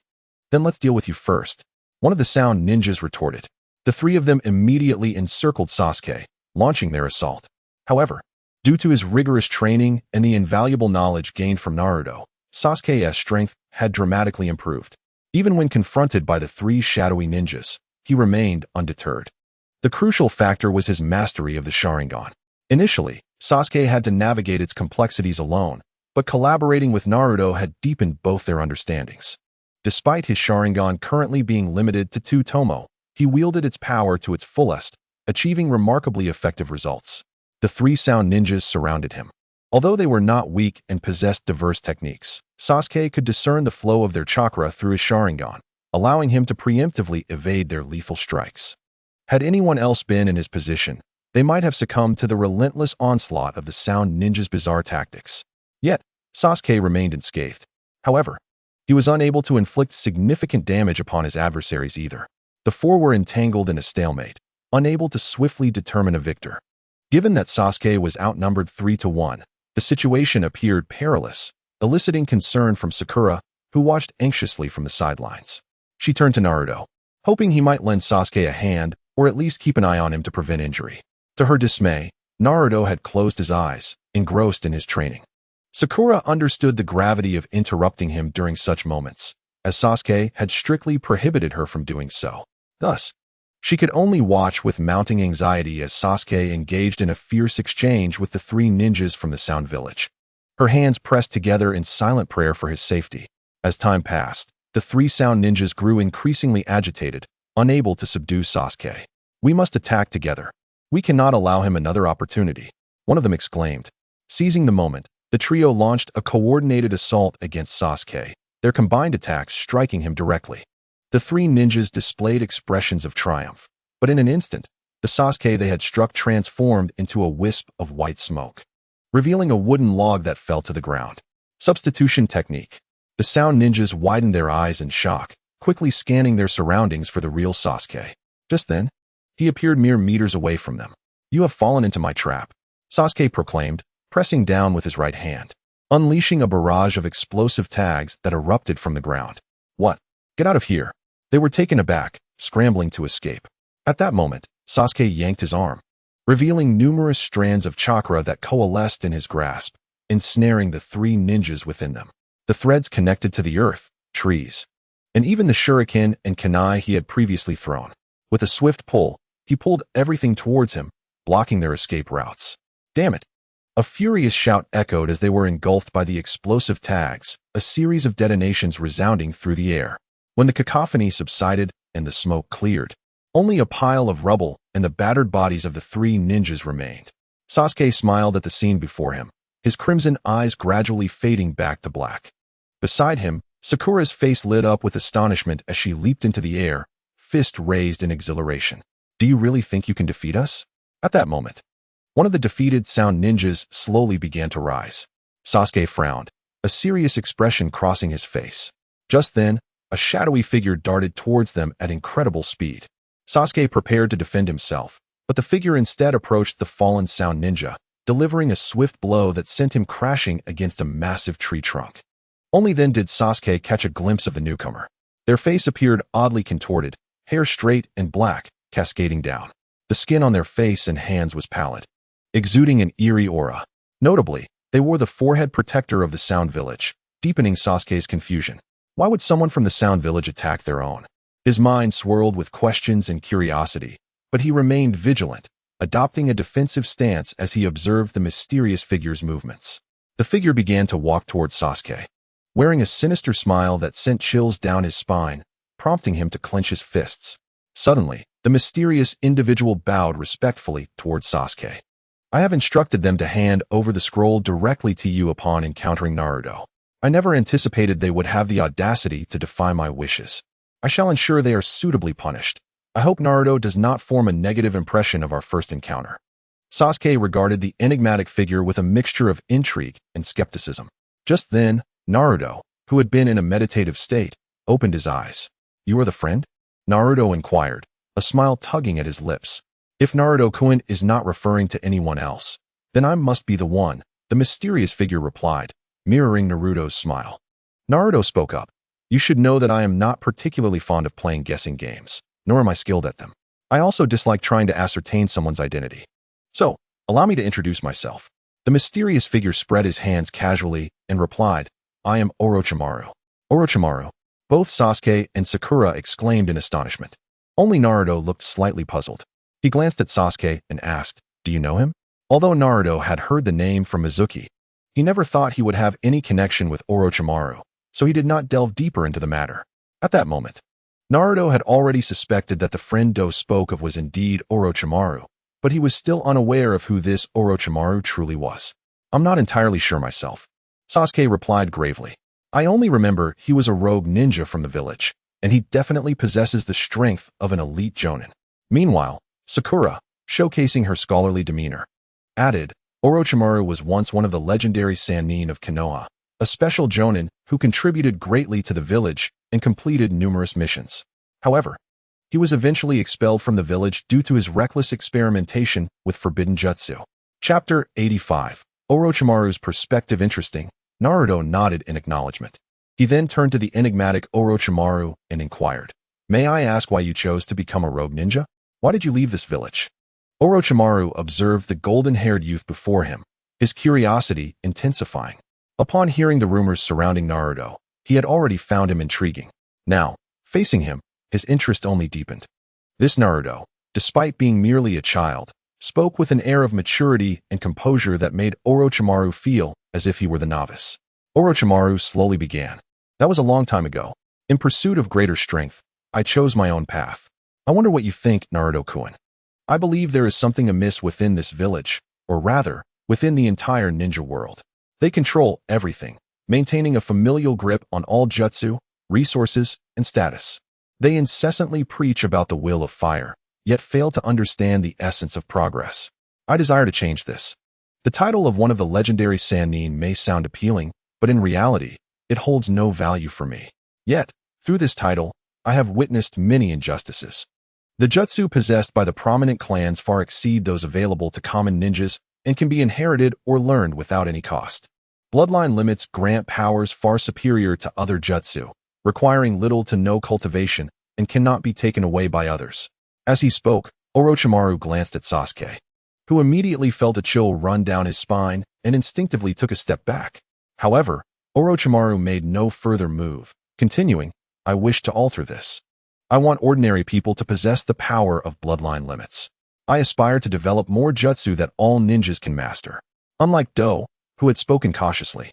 Then let's deal with you first, one of the Sound ninjas retorted. The three of them immediately encircled Sasuke, launching their assault. However, due to his rigorous training and the invaluable knowledge gained from Naruto, Sasuke's strength had dramatically improved. Even when confronted by the three shadowy ninjas, he remained undeterred. The crucial factor was his mastery of the Sharingan. Initially, Sasuke had to navigate its complexities alone, but collaborating with Naruto had deepened both their understandings. Despite his Sharingan currently being limited to 2 tomo, he wielded its power to its fullest, achieving remarkably effective results. The three Sound ninjas surrounded him. Although they were not weak and possessed diverse techniques, Sasuke could discern the flow of their chakra through his Sharingan, allowing him to preemptively evade their lethal strikes. Had anyone else been in his position, they might have succumbed to the relentless onslaught of the Sound ninjas' bizarre tactics. Yet, Sasuke remained unscathed. However, he was unable to inflict significant damage upon his adversaries either. The four were entangled in a stalemate, unable to swiftly determine a victor. Given that Sasuke was outnumbered 3-1, the situation appeared perilous, eliciting concern from Sakura, who watched anxiously from the sidelines. She turned to Naruto, hoping he might lend Sasuke a hand or at least keep an eye on him to prevent injury. To her dismay, Naruto had closed his eyes, engrossed in his training. Sakura understood the gravity of interrupting him during such moments, as Sasuke had strictly prohibited her from doing so. Thus, she could only watch with mounting anxiety as Sasuke engaged in a fierce exchange with the three ninjas from the Sound Village. Her hands pressed together in silent prayer for his safety. As time passed, the three Sound ninjas grew increasingly agitated, unable to subdue Sasuke. We must attack together. We cannot allow him another opportunity, one of them exclaimed. Seizing the moment, the trio launched a coordinated assault against Sasuke, their combined attacks striking him directly. The three ninjas displayed expressions of triumph, but in an instant, The Sasuke they had struck transformed into a wisp of white smoke, revealing a wooden log that fell to the ground. Substitution technique. The sound ninjas widened their eyes in shock, quickly scanning their surroundings for the real Sasuke. Just then, he appeared mere meters away from them. "You have fallen into my trap," Sasuke proclaimed, pressing down with his right hand, unleashing a barrage of explosive tags that erupted from the ground. "What? Get out of here." They were taken aback, scrambling to escape. At that moment, Sasuke yanked his arm, revealing numerous strands of chakra that coalesced in his grasp, ensnaring the three ninjas within them. The threads connected to the earth, trees, and even the shuriken and kunai he had previously thrown. With a swift pull, he pulled everything towards him, blocking their escape routes. "Damn it!" A furious shout echoed as they were engulfed by the explosive tags, a series of detonations resounding through the air. When the cacophony subsided and the smoke cleared, only a pile of rubble and the battered bodies of the three ninjas remained. Sasuke smiled at the scene before him, his crimson eyes gradually fading back to black. Beside him, Sakura's face lit up with astonishment as she leaped into the air, fist raised in exhilaration. "Do you really think you can defeat us?" At that moment, one of the defeated sound ninjas slowly began to rise. Sasuke frowned, a serious expression crossing his face. Just then, a shadowy figure darted towards them at incredible speed. Sasuke prepared to defend himself, but the figure instead approached the fallen sound ninja, delivering a swift blow that sent him crashing against a massive tree trunk. Only then did Sasuke catch a glimpse of the newcomer. Their face appeared oddly contorted, hair straight and black, cascading down. The skin on their face and hands was pallid, exuding an eerie aura. Notably, they wore the forehead protector of the Sound Village, deepening Sasuke's confusion. Why would someone from the Sound Village attack their own? His mind swirled with questions and curiosity, but he remained vigilant, adopting a defensive stance as he observed the mysterious figure's movements. The figure began to walk towards Sasuke, wearing a sinister smile that sent chills down his spine, prompting him to clench his fists. Suddenly, the mysterious individual bowed respectfully towards Sasuke. "I have instructed them to hand over the scroll directly to you upon encountering Naruto. I never anticipated they would have the audacity to defy my wishes. I shall ensure they are suitably punished. I hope Naruto does not form a negative impression of our first encounter." Sasuke regarded the enigmatic figure with a mixture of intrigue and skepticism. Just then, Naruto, who had been in a meditative state, opened his eyes. "You are the friend?" Naruto inquired, a smile tugging at his lips. "If Naruto-kun is not referring to anyone else, then I must be the one," the mysterious figure replied, mirroring Naruto's smile. Naruto spoke up. "You should know that I am not particularly fond of playing guessing games, nor am I skilled at them. I also dislike trying to ascertain someone's identity. So, allow me to introduce myself." The mysterious figure spread his hands casually and replied, "I am Orochimaru." "Orochimaru?" Both Sasuke and Sakura exclaimed in astonishment. Only Naruto looked slightly puzzled. He glanced at Sasuke and asked, "Do you know him?" Although Naruto had heard the name from Mizuki, he never thought he would have any connection with Orochimaru, so he did not delve deeper into the matter. At that moment, Naruto had already suspected that the friend Do spoke of was indeed Orochimaru, but he was still unaware of who this Orochimaru truly was. "I'm not entirely sure myself," Sasuke replied gravely. "I only remember he was a rogue ninja from the village, and he definitely possesses the strength of an elite jonin." Meanwhile, Sakura, showcasing her scholarly demeanor, added, "Orochimaru was once one of the legendary Sannin of Konoha, a special jonin who contributed greatly to the village and completed numerous missions. However, he was eventually expelled from the village due to his reckless experimentation with forbidden jutsu." Chapter 85. Orochimaru's perspective interesting. Naruto nodded in acknowledgement. He then turned to the enigmatic Orochimaru and inquired, "May I ask why you chose to become a rogue ninja? Why did you leave this village?" Orochimaru observed the golden-haired youth before him, his curiosity intensifying. Upon hearing the rumors surrounding Naruto, he had already found him intriguing. Now, facing him, his interest only deepened. This Naruto, despite being merely a child, spoke with an air of maturity and composure that made Orochimaru feel as if he were the novice. Orochimaru slowly began. "That was a long time ago. In pursuit of greater strength, I chose my own path. I wonder what you think, Naruto-kun. I believe there is something amiss within this village, or rather, within the entire ninja world. They control everything, maintaining a familial grip on all jutsu, resources, and status. They incessantly preach about the will of fire, yet fail to understand the essence of progress. I desire to change this. The title of one of the legendary Sannin may sound appealing, but in reality, it holds no value for me. Yet, through this title, I have witnessed many injustices. The jutsu possessed by the prominent clans far exceed those available to common ninjas and can be inherited or learned without any cost. Bloodline limits grant powers far superior to other jutsu, requiring little to no cultivation and cannot be taken away by others. As he spoke, Orochimaru glanced at Sasuke, who immediately felt a chill run down his spine and instinctively took a step back. However, Orochimaru made no further move, continuing, "I wish to alter this. I want ordinary people to possess the power of bloodline limits. I aspire to develop more jutsu that all ninjas can master." Unlike Do, who had spoken cautiously,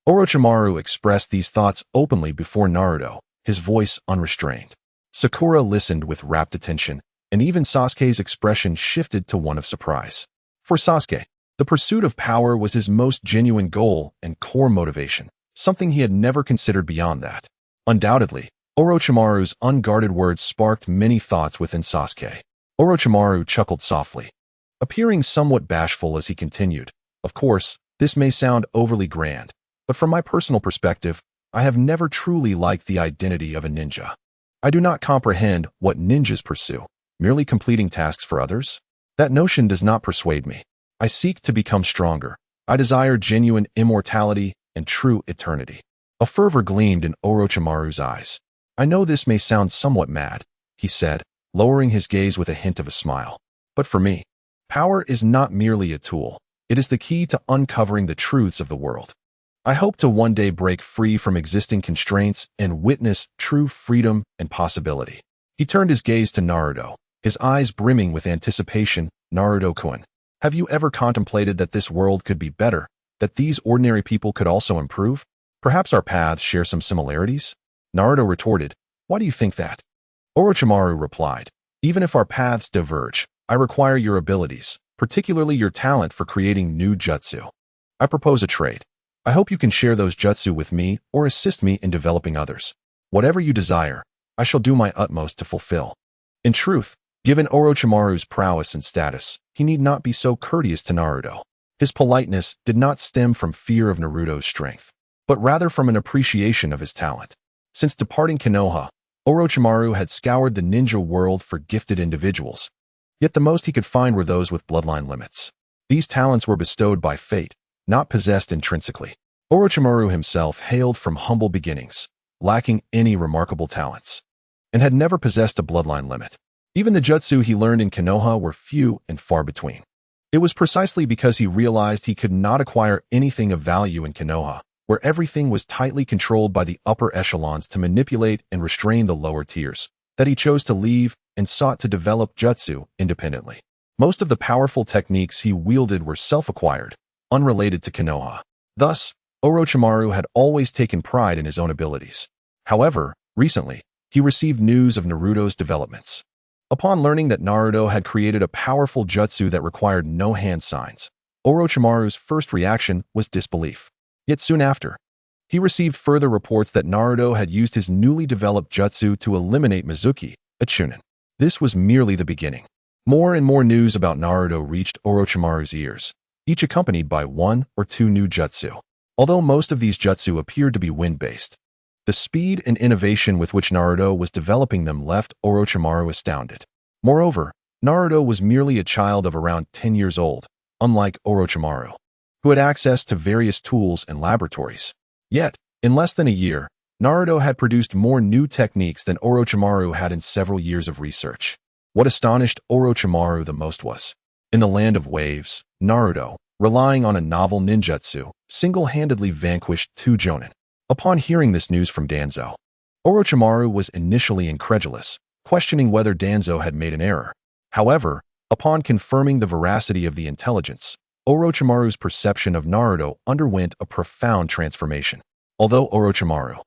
Orochimaru expressed these thoughts openly before Naruto, his voice unrestrained. Sakura listened with rapt attention, and even Sasuke's expression shifted to one of surprise. For Sasuke, the pursuit of power was his most genuine goal and core motivation, something he had never considered beyond that. Undoubtedly, Orochimaru's unguarded words sparked many thoughts within Sasuke. Orochimaru chuckled softly, appearing somewhat bashful as he continued. "Of course, this may sound overly grand, but from my personal perspective, I have never truly liked the identity of a ninja. I do not comprehend what ninjas pursue, merely completing tasks for others. That notion does not persuade me. I seek to become stronger. I desire genuine immortality and true eternity." A fervor gleamed in Orochimaru's eyes. "I know this may sound somewhat mad," he said, lowering his gaze with a hint of a smile. "But for me, power is not merely a tool. It is the key to uncovering the truths of the world. I hope to one day break free from existing constraints and witness true freedom and possibility." He turned his gaze to Naruto, his eyes brimming with anticipation. "Naruto-kun, have you ever contemplated that this world could be better, that these ordinary people could also improve? Perhaps our paths share some similarities?" Naruto retorted, "Why do you think that?" Orochimaru replied, "Even if our paths diverge, I require your abilities, particularly your talent for creating new jutsu. I propose a trade. I hope you can share those jutsu with me or assist me in developing others. Whatever you desire, I shall do my utmost to fulfill." In truth, given Orochimaru's prowess and status, he need not be so courteous to Naruto. His politeness did not stem from fear of Naruto's strength, but rather from an appreciation of his talent. Since departing Konoha, Orochimaru had scoured the ninja world for gifted individuals, yet the most he could find were those with bloodline limits. These talents were bestowed by fate, not possessed intrinsically. Orochimaru himself hailed from humble beginnings, lacking any remarkable talents, and had never possessed a bloodline limit. Even the jutsu he learned in Konoha were few and far between. It was precisely because he realized he could not acquire anything of value in Konoha, where everything was tightly controlled by the upper echelons to manipulate and restrain the lower tiers, that he chose to leave and sought to develop jutsu independently. Most of the powerful techniques he wielded were self-acquired, unrelated to Konoha. Thus, Orochimaru had always taken pride in his own abilities. However, recently, he received news of Naruto's developments. Upon learning that Naruto had created a powerful jutsu that required no hand signs, Orochimaru's first reaction was disbelief. Yet soon after, he received further reports that Naruto had used his newly developed jutsu to eliminate Mizuki, a chunin. This was merely the beginning. More and more news about Naruto reached Orochimaru's ears, each accompanied by one or two new jutsu. Although most of these jutsu appeared to be wind-based, the speed and innovation with which Naruto was developing them left Orochimaru astounded. Moreover, Naruto was merely a child of around 10 years old, unlike Orochimaru, who had access to various tools and laboratories. Yet, in less than a year, Naruto had produced more new techniques than Orochimaru had in several years of research. What astonished Orochimaru the most was, in the land of waves, Naruto, relying on a novel ninjutsu, single-handedly vanquished two jonin. Upon hearing this news from Danzo, Orochimaru was initially incredulous, questioning whether Danzo had made an error. However, upon confirming the veracity of the intelligence, Orochimaru's perception of Naruto underwent a profound transformation. Although Orochimaru,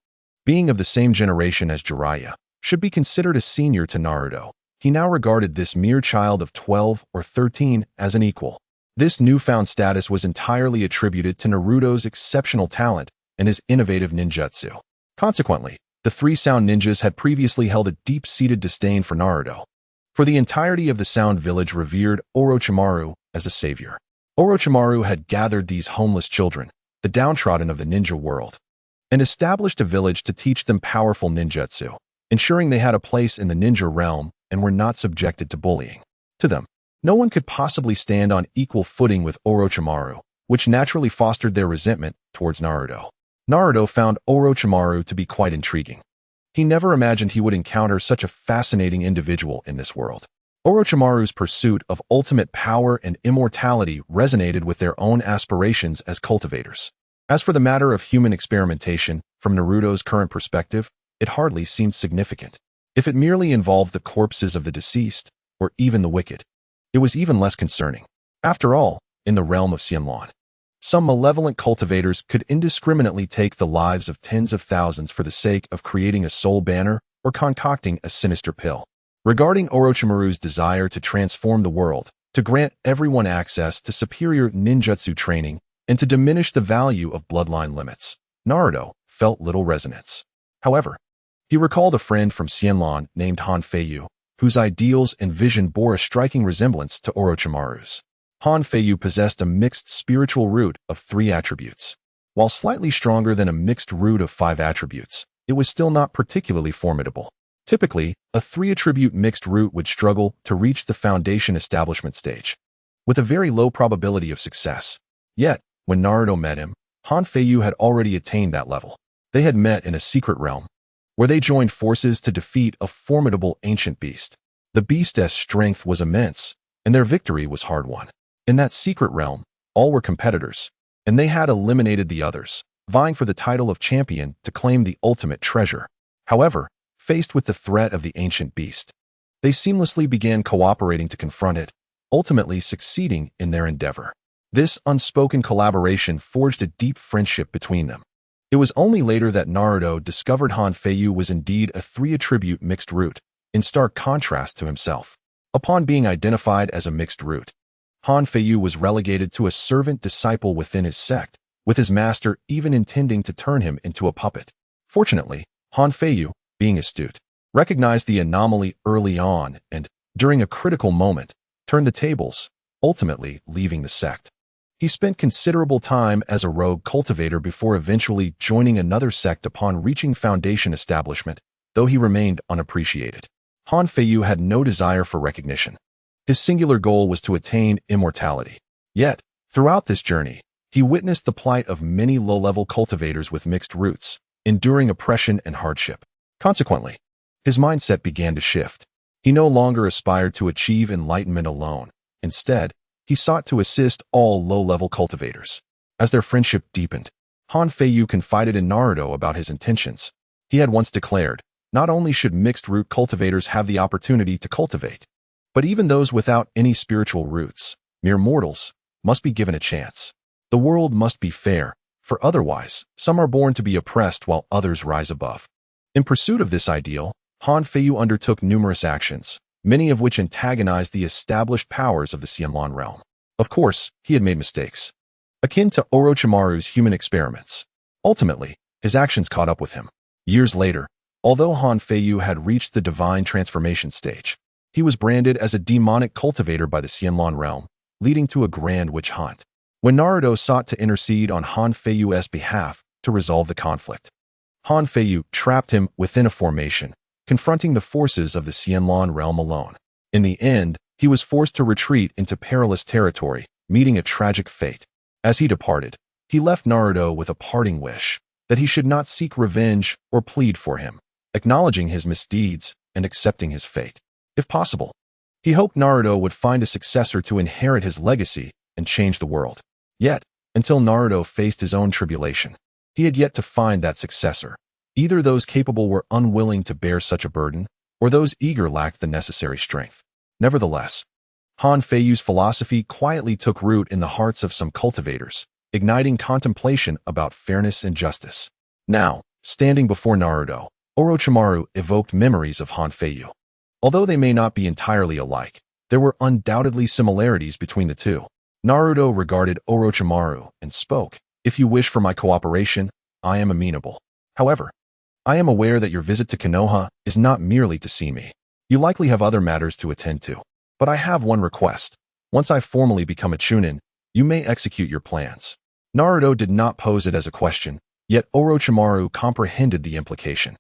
being of the same generation as Jiraiya, should be considered a senior to Naruto, he now regarded this mere child of 12 or 13 as an equal. This newfound status was entirely attributed to Naruto's exceptional talent and his innovative ninjutsu. Consequently, the three sound ninjas had previously held a deep-seated disdain for Naruto. For the entirety of the Sound Village revered Orochimaru as a savior. Orochimaru had gathered these homeless children, the downtrodden of the ninja world, and established a village to teach them powerful ninjutsu, ensuring they had a place in the ninja realm and were not subjected to bullying. To them, no one could possibly stand on equal footing with Orochimaru, which naturally fostered their resentment towards Naruto. Naruto found Orochimaru to be quite intriguing. He never imagined he would encounter such a fascinating individual in this world. Orochimaru's pursuit of ultimate power and immortality resonated with their own aspirations as cultivators. As for the matter of human experimentation, from Naruto's current perspective, it hardly seemed significant. If it merely involved the corpses of the deceased, or even the wicked, it was even less concerning. After all, in the realm of Xianlan, some malevolent cultivators could indiscriminately take the lives of tens of thousands for the sake of creating a soul banner or concocting a sinister pill. Regarding Orochimaru's desire to transform the world, to grant everyone access to superior ninjutsu training, and to diminish the value of bloodline limits, Naruto felt little resonance. However, he recalled a friend from Xianlan named Han Feiyu, whose ideals and vision bore a striking resemblance to Orochimaru's. Han Feiyu possessed a mixed spiritual root of 3 attributes. While slightly stronger than a mixed root of 5 attributes, it was still not particularly formidable. Typically, a 3-attribute mixed root would struggle to reach the foundation establishment stage, with a very low probability of success. Yet, when Naruto met him, Han Feiyu had already attained that level. They had met in a secret realm, where they joined forces to defeat a formidable ancient beast. The beast's strength was immense, and their victory was hard-won. In that secret realm, all were competitors, and they had eliminated the others, vying for the title of champion to claim the ultimate treasure. However, faced with the threat of the ancient beast, they seamlessly began cooperating to confront it, ultimately succeeding in their endeavor. This unspoken collaboration forged a deep friendship between them. It was only later that Naruto discovered Han Feiyu was indeed a 3-attribute mixed root, in stark contrast to himself. Upon being identified as a mixed root, Han Feiyu was relegated to a servant disciple within his sect, with his master even intending to turn him into a puppet. Fortunately, Han Feiyu, being astute, recognized the anomaly early on and, during a critical moment, turned the tables, ultimately leaving the sect. He spent considerable time as a rogue cultivator before eventually joining another sect upon reaching foundation establishment, though he remained unappreciated. Han Feiyu had no desire for recognition. His singular goal was to attain immortality. Yet, throughout this journey, he witnessed the plight of many low-level cultivators with mixed roots, enduring oppression and hardship. Consequently, his mindset began to shift. He no longer aspired to achieve enlightenment alone. Instead, he sought to assist all low-level cultivators. As their friendship deepened, Han Feiyu confided in Naruto about his intentions. He had once declared, not only should mixed-root cultivators have the opportunity to cultivate, but even those without any spiritual roots, mere mortals, must be given a chance. The world must be fair, for otherwise, some are born to be oppressed while others rise above. In pursuit of this ideal, Han Feiyu undertook numerous actions, many of which antagonized the established powers of the Xianlan realm. Of course, he had made mistakes, akin to Orochimaru's human experiments. Ultimately, his actions caught up with him. Years later, although Han Feiyu had reached the divine transformation stage, he was branded as a demonic cultivator by the Xianlan realm, leading to a grand witch hunt. When Naruto sought to intercede on Han Feiyu's behalf to resolve the conflict, Han Feiyu trapped him within a formation, confronting the forces of the Xianlan realm alone. In the end, he was forced to retreat into perilous territory, meeting a tragic fate. As he departed, he left Naruto with a parting wish that he should not seek revenge or plead for him, acknowledging his misdeeds and accepting his fate. If possible, he hoped Naruto would find a successor to inherit his legacy and change the world. Yet, until Naruto faced his own tribulation, he had yet to find that successor. Either those capable were unwilling to bear such a burden, or those eager lacked the necessary strength. Nevertheless, Han Feiyu's philosophy quietly took root in the hearts of some cultivators, igniting contemplation about fairness and justice. Now, standing before Naruto, Orochimaru evoked memories of Han Feiyu. Although they may not be entirely alike, there were undoubtedly similarities between the two. Naruto regarded Orochimaru and spoke, "If you wish for my cooperation, I am amenable. However, I am aware that your visit to Konoha is not merely to see me. You likely have other matters to attend to. But I have one request. Once I formally become a Chunin, you may execute your plans. Naruto did not pose it as a question, yet Orochimaru comprehended the implication.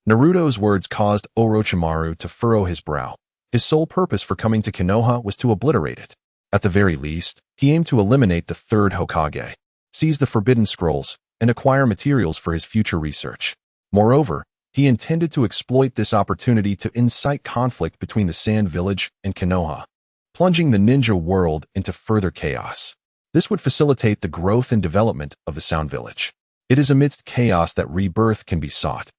Naruto's words caused Orochimaru to furrow his brow. His sole purpose for coming to Konoha was to obliterate it. At the very least, he aimed to eliminate the third Hokage, seize the forbidden scrolls, and acquire materials for his future research. Moreover, he intended to exploit this opportunity to incite conflict between the Sand Village and Konoha, plunging the ninja world into further chaos. This would facilitate the growth and development of the Sound Village. It is amidst chaos that rebirth can be sought,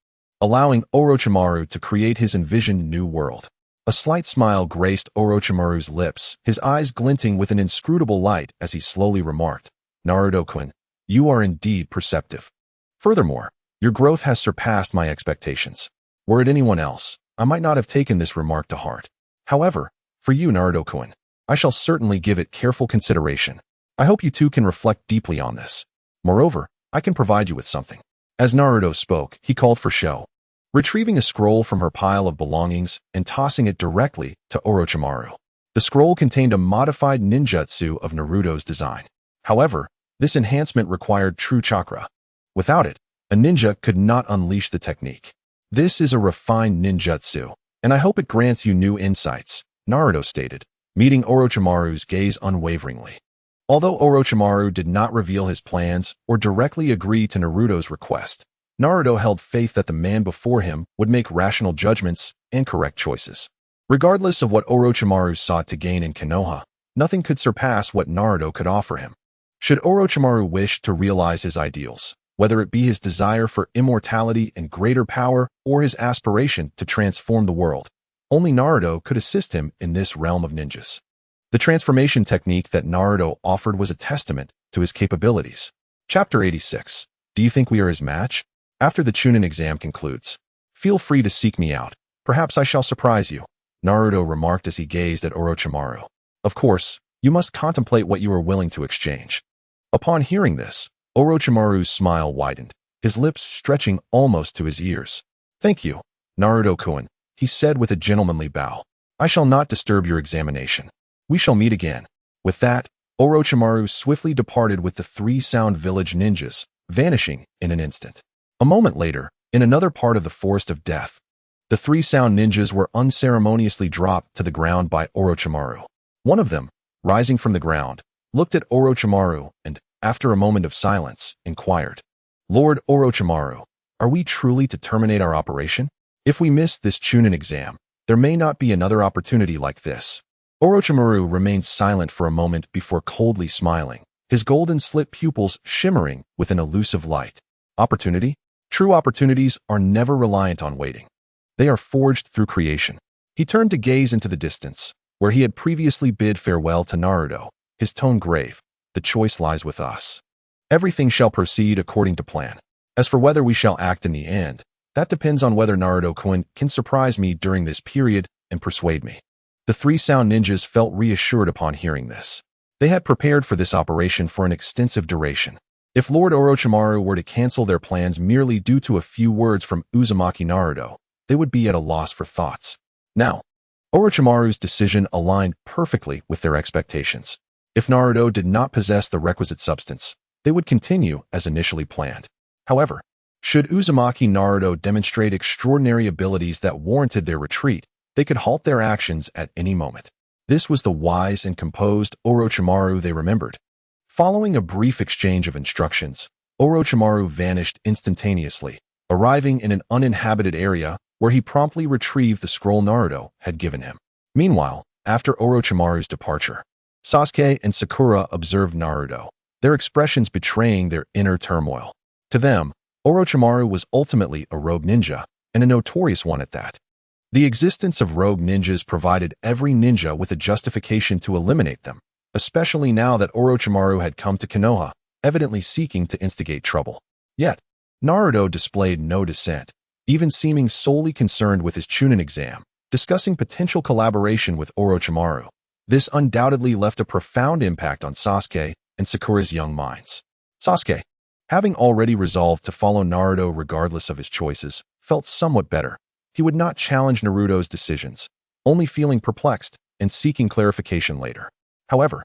allowing Orochimaru to create his envisioned new world. A slight smile graced Orochimaru's lips, his eyes glinting with an inscrutable light as he slowly remarked, "Naruto-kun, you are indeed perceptive. Furthermore, your growth has surpassed my expectations. Were it anyone else, I might not have taken this remark to heart. However, for you, Naruto-kun, I shall certainly give it careful consideration. I hope you too can reflect deeply on this. Moreover, I can provide you with something." As Naruto spoke, he called for Sho, retrieving a scroll from her pile of belongings and tossing it directly to Orochimaru. The scroll contained a modified ninjutsu of Naruto's design. However, this enhancement required true chakra. Without it, a ninja could not unleash the technique. "This is a refined ninjutsu, and I hope it grants you new insights," Naruto stated, meeting Orochimaru's gaze unwaveringly. Although Orochimaru did not reveal his plans or directly agree to Naruto's request, Naruto held faith that the man before him would make rational judgments and correct choices. Regardless of what Orochimaru sought to gain in Konoha, nothing could surpass what Naruto could offer him. Should Orochimaru wish to realize his ideals, whether it be his desire for immortality and greater power or his aspiration to transform the world, only Naruto could assist him in this realm of ninjas. The transformation technique that Naruto offered was a testament to his capabilities. Chapter 86. Do you think we are his match? After the Chunin exam concludes, feel free to seek me out. Perhaps I shall surprise you, Naruto remarked as he gazed at Orochimaru. Of course, you must contemplate what you are willing to exchange. Upon hearing this, Orochimaru's smile widened, his lips stretching almost to his ears. "Thank you, Naruto-kun," he said with a gentlemanly bow. "I shall not disturb your examination. We shall meet again." With that, Orochimaru swiftly departed with the three Sound Village ninjas, vanishing in an instant. A moment later, in another part of the Forest of Death, the three Sound ninjas were unceremoniously dropped to the ground by Orochimaru. One of them, rising from the ground, looked at Orochimaru and, after a moment of silence, inquired, "Lord Orochimaru, are we truly to terminate our operation? If we miss this Chunin exam, there may not be another opportunity like this." Orochimaru remained silent for a moment before coldly smiling, his golden slit pupils shimmering with an elusive light. Opportunity? True opportunities are never reliant on waiting. They are forged through creation. He turned to gaze into the distance, where he had previously bid farewell to Naruto, his tone grave. "The choice lies with us. Everything shall proceed according to plan. As for whether we shall act in the end, that depends on whether Naruto-kun can surprise me during this period and persuade me." The three Sound ninjas felt reassured upon hearing this. They had prepared for this operation for an extensive duration. If Lord Orochimaru were to cancel their plans merely due to a few words from Uzumaki Naruto, they would be at a loss for thoughts. Now, Orochimaru's decision aligned perfectly with their expectations. If Naruto did not possess the requisite substance, they would continue as initially planned. However, should Uzumaki Naruto demonstrate extraordinary abilities that warranted their retreat, they could halt their actions at any moment. This was the wise and composed Orochimaru they remembered. Following a brief exchange of instructions, Orochimaru vanished instantaneously, arriving in an uninhabited area where he promptly retrieved the scroll Naruto had given him. Meanwhile, after Orochimaru's departure, Sasuke and Sakura observed Naruto, their expressions betraying their inner turmoil. To them, Orochimaru was ultimately a rogue ninja, and a notorious one at that. The existence of rogue ninjas provided every ninja with a justification to eliminate them, especially now that Orochimaru had come to Konoha, evidently seeking to instigate trouble. Yet, Naruto displayed no dissent, even seeming solely concerned with his Chunin exam, discussing potential collaboration with Orochimaru. This undoubtedly left a profound impact on Sasuke and Sakura's young minds. Sasuke, having already resolved to follow Naruto regardless of his choices, felt somewhat better. He would not challenge Naruto's decisions, only feeling perplexed and seeking clarification later. However,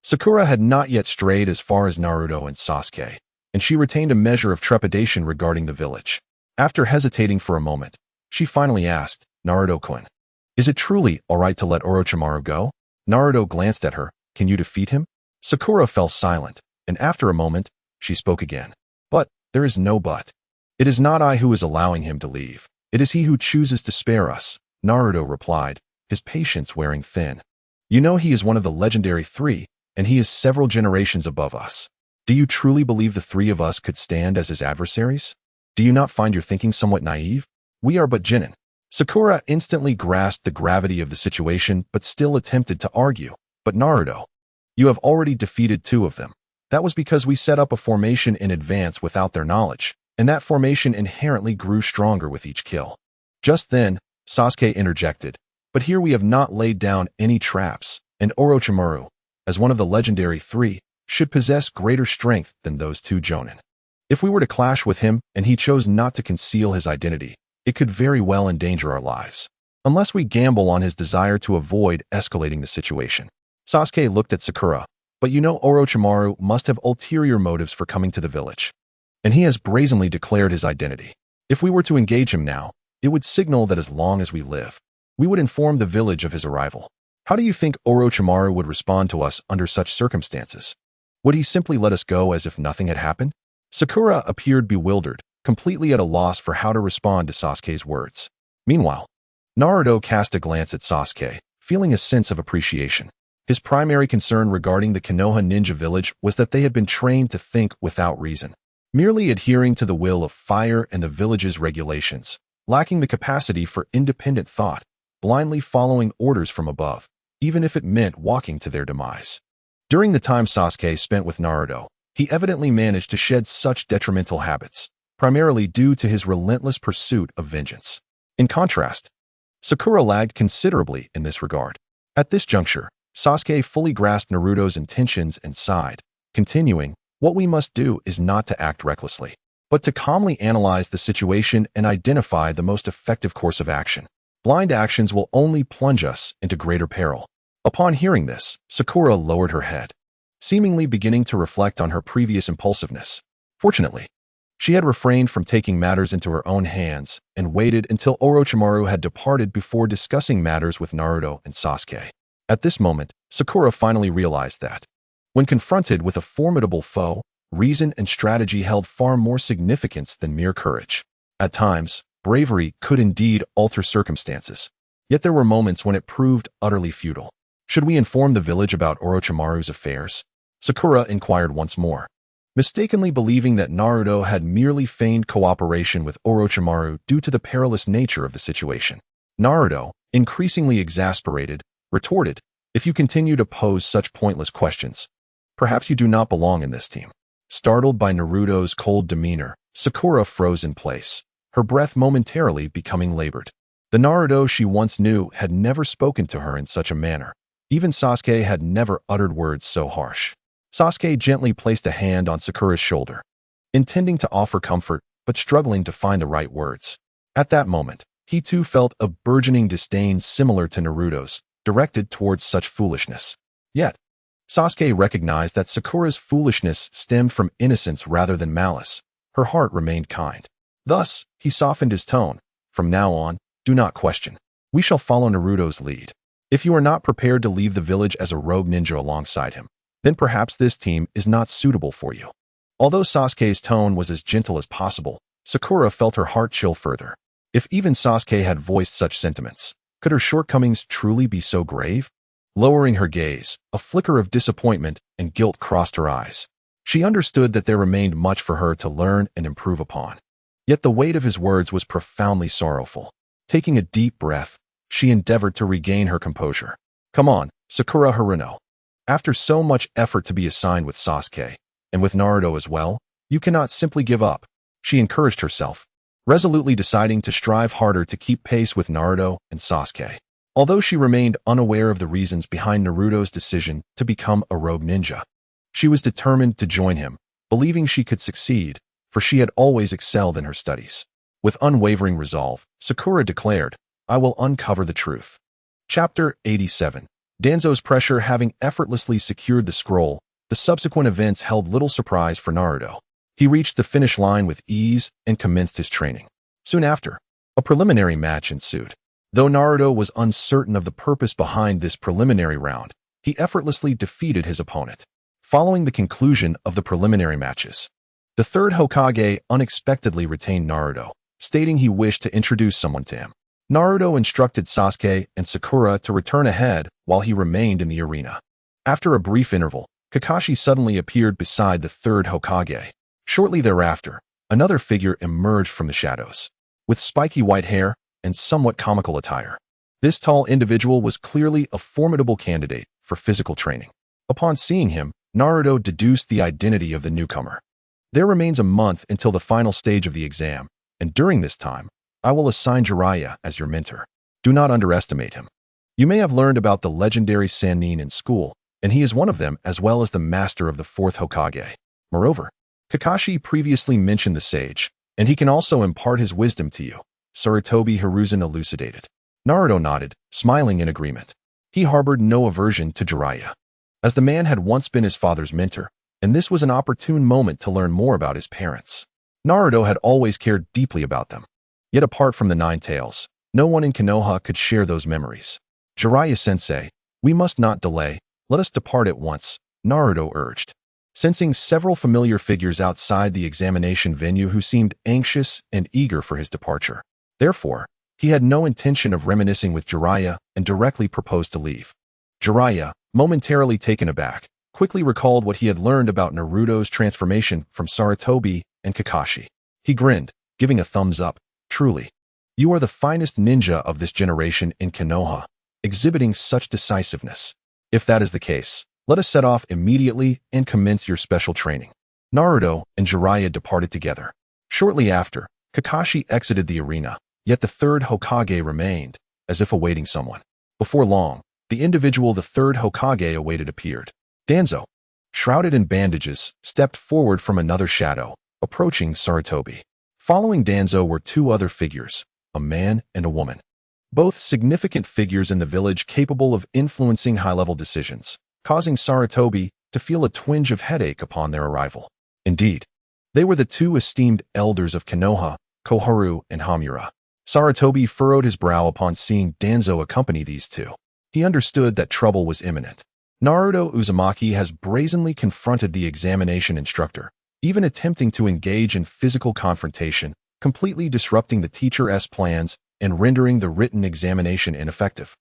Sakura had not yet strayed as far as Naruto and Sasuke, and she retained a measure of trepidation regarding the village. After hesitating for a moment, she finally asked, Naruto-kun, is it truly alright to let Orochimaru go? Naruto glanced at her. Can you defeat him? Sakura fell silent, and after a moment, she spoke again. But there is no but. It is not I who is allowing him to leave. It is he who chooses to spare us, Naruto replied, his patience wearing thin. You know he is one of the legendary three, and he is several generations above us. Do you truly believe the three of us could stand as his adversaries? Do you not find your thinking somewhat naive? We are but genin. Sakura instantly grasped the gravity of the situation but still attempted to argue. But Naruto, you have already defeated two of them. That was because we set up a formation in advance without their knowledge, and that formation inherently grew stronger with each kill. Just then, Sasuke interjected, but here we have not laid down any traps, and Orochimaru, as one of the legendary three, should possess greater strength than those two jonin. If we were to clash with him and he chose not to conceal his identity, it could very well endanger our lives. Unless we gamble on his desire to avoid escalating the situation. Sasuke looked at Sakura, but you know Orochimaru must have ulterior motives for coming to the village. And he has brazenly declared his identity. If we were to engage him now, it would signal that as long as we live, we would inform the village of his arrival. How do you think Orochimaru would respond to us under such circumstances? Would he simply let us go as if nothing had happened? Sakura appeared bewildered, completely at a loss for how to respond to Sasuke's words. Meanwhile, Naruto cast a glance at Sasuke, feeling a sense of appreciation. His primary concern regarding the Konoha ninja village was that they had been trained to think without reason, merely adhering to the will of fire and the village's regulations, lacking the capacity for independent thought, blindly following orders from above, even if it meant walking to their demise. During the time Sasuke spent with Naruto, he evidently managed to shed such detrimental habits, primarily due to his relentless pursuit of vengeance. In contrast, Sakura lagged considerably in this regard. At this juncture, Sasuke fully grasped Naruto's intentions and sighed, continuing, what we must do is not to act recklessly, but to calmly analyze the situation and identify the most effective course of action. Blind actions will only plunge us into greater peril. Upon hearing this, Sakura lowered her head, seemingly beginning to reflect on her previous impulsiveness. Fortunately, she had refrained from taking matters into her own hands and waited until Orochimaru had departed before discussing matters with Naruto and Sasuke. At this moment, Sakura finally realized that, when confronted with a formidable foe, reason and strategy held far more significance than mere courage. At times, bravery could indeed alter circumstances, yet there were moments when it proved utterly futile. Should we inform the village about Orochimaru's affairs? Sakura inquired once more, mistakenly believing that Naruto had merely feigned cooperation with Orochimaru due to the perilous nature of the situation. Naruto, increasingly exasperated, retorted, if you continue to pose such pointless questions, perhaps you do not belong in this team. Startled by Naruto's cold demeanor, Sakura froze in place, her breath momentarily becoming labored. The Naruto she once knew had never spoken to her in such a manner. Even Sasuke had never uttered words so harsh. Sasuke gently placed a hand on Sakura's shoulder, intending to offer comfort, but struggling to find the right words. At that moment, he too felt a burgeoning disdain similar to Naruto's, directed towards such foolishness. Yet, Sasuke recognized that Sakura's foolishness stemmed from innocence rather than malice. Her heart remained kind. Thus, he softened his tone. From now on, do not question. We shall follow Naruto's lead. If you are not prepared to leave the village as a rogue ninja alongside him, then perhaps this team is not suitable for you. Although Sasuke's tone was as gentle as possible, Sakura felt her heart chill further. If even Sasuke had voiced such sentiments, could her shortcomings truly be so grave? Lowering her gaze, a flicker of disappointment and guilt crossed her eyes. She understood that there remained much for her to learn and improve upon. Yet the weight of his words was profoundly sorrowful. Taking a deep breath, she endeavored to regain her composure. Come on, Sakura Haruno. After so much effort to be assigned with Sasuke, and with Naruto as well, you cannot simply give up, she encouraged herself, resolutely deciding to strive harder to keep pace with Naruto and Sasuke. Although she remained unaware of the reasons behind Naruto's decision to become a rogue ninja, she was determined to join him, believing she could succeed, for she had always excelled in her studies. With unwavering resolve, Sakura declared, I will uncover the truth. Chapter 87. Danzo's pressure having effortlessly secured the scroll, the subsequent events held little surprise for Naruto. He reached the finish line with ease and commenced his training. Soon after, a preliminary match ensued. Though Naruto was uncertain of the purpose behind this preliminary round, he effortlessly defeated his opponent. Following the conclusion of the preliminary matches, the third Hokage unexpectedly retained Naruto, stating he wished to introduce someone to him. Naruto instructed Sasuke and Sakura to return ahead while he remained in the arena. After a brief interval, Kakashi suddenly appeared beside the third Hokage. Shortly thereafter, another figure emerged from the shadows, with spiky white hair and somewhat comical attire. This tall individual was clearly a formidable candidate for physical training. Upon seeing him, Naruto deduced the identity of the newcomer. There remains a month until the final stage of the exam, and during this time, I will assign Jiraiya as your mentor. Do not underestimate him. You may have learned about the legendary Sannin in school, and he is one of them as well as the master of the fourth Hokage. Moreover, Kakashi previously mentioned the sage, and he can also impart his wisdom to you, Sarutobi Hiruzen elucidated. Naruto nodded, smiling in agreement. He harbored no aversion to Jiraiya, as the man had once been his father's mentor, and this was an opportune moment to learn more about his parents. Naruto had always cared deeply about them. Yet apart from the Nine-Tails, no one in Konoha could share those memories. Jiraiya-sensei, we must not delay, let us depart at once, Naruto urged. Sensing several familiar figures outside the examination venue who seemed anxious and eager for his departure. Therefore, he had no intention of reminiscing with Jiraiya and directly proposed to leave. Jiraiya, momentarily taken aback, quickly recalled what he had learned about Naruto's transformation from Sarutobi and Kakashi. He grinned, giving a thumbs up. Truly, you are the finest ninja of this generation in Konoha, exhibiting such decisiveness. If that is the case, let us set off immediately and commence your special training. Naruto and Jiraiya departed together. Shortly after, Kakashi exited the arena, yet the third Hokage remained, as if awaiting someone. Before long, the individual the third Hokage awaited appeared. Danzo, shrouded in bandages, stepped forward from another shadow, approaching Sarutobi. Following Danzo were two other figures, a man and a woman. Both significant figures in the village capable of influencing high-level decisions, causing Sarutobi to feel a twinge of headache upon their arrival. Indeed, they were the two esteemed elders of Konoha, Koharu and Hamura. Sarutobi furrowed his brow upon seeing Danzo accompany these two. He understood that trouble was imminent. Naruto Uzumaki has brazenly confronted the examination instructor, even attempting to engage in physical confrontation, completely disrupting the teacher's plans and rendering the written examination ineffective.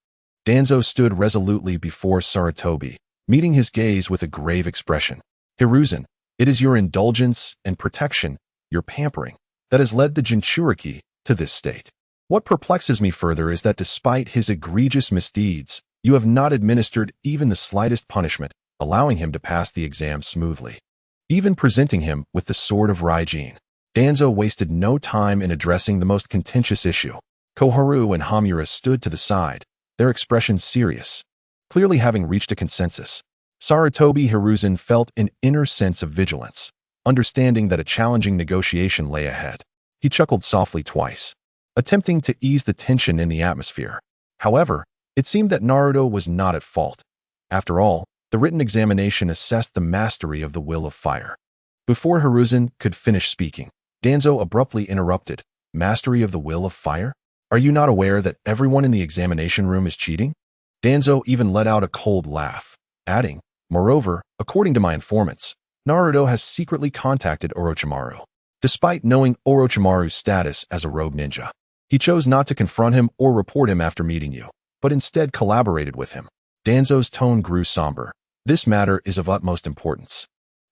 Danzo stood resolutely before Sarutobi, meeting his gaze with a grave expression. Hiruzen, it is your indulgence and protection, your pampering, that has led the Jinchuriki to this state. What perplexes me further is that despite his egregious misdeeds, you have not administered even the slightest punishment, allowing him to pass the exam smoothly. Even presenting him with the sword of Raijin, Danzo wasted no time in addressing the most contentious issue. Koharu and Hamura stood to the side, their expressions serious, clearly having reached a consensus. Sarutobi Hiruzen felt an inner sense of vigilance, understanding that a challenging negotiation lay ahead. He chuckled softly twice, attempting to ease the tension in the atmosphere. However, it seemed that Naruto was not at fault. After all, the written examination assessed the mastery of the will of fire. Before Hiruzen could finish speaking, Danzo abruptly interrupted. Mastery of the will of fire? Are you not aware that everyone in the examination room is cheating? Danzo even let out a cold laugh, adding, moreover, according to my informants, Naruto has secretly contacted Orochimaru. Despite knowing Orochimaru's status as a rogue ninja, he chose not to confront him or report him after meeting you, but instead collaborated with him. Danzo's tone grew somber. This matter is of utmost importance.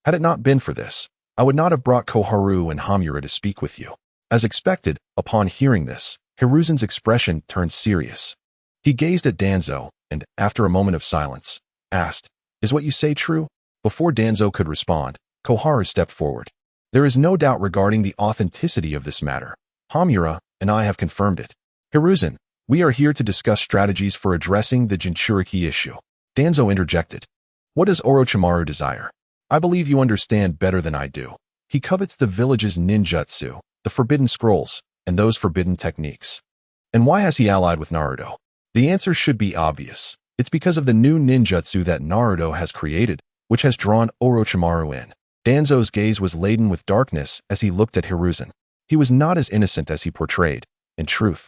Had it not been for this, I would not have brought Koharu and Hamura to speak with you. As expected, upon hearing this, Hiruzen's expression turned serious. He gazed at Danzo and, after a moment of silence, asked, "Is what you say true?" Before Danzo could respond, Koharu stepped forward. "There is no doubt regarding the authenticity of this matter. Hamura and I have confirmed it. Hiruzen, we are here to discuss strategies for addressing the Jinchuriki issue." Danzo interjected. "What does Orochimaru desire? I believe you understand better than I do. He covets the village's ninjutsu, the forbidden scrolls, and those forbidden techniques. And why has he allied with Naruto? The answer should be obvious. It's because of the new ninjutsu that Naruto has created, which has drawn Orochimaru in. Danzo's gaze was laden with darkness as he looked at Hiruzen. He was not as innocent as he portrayed. In truth,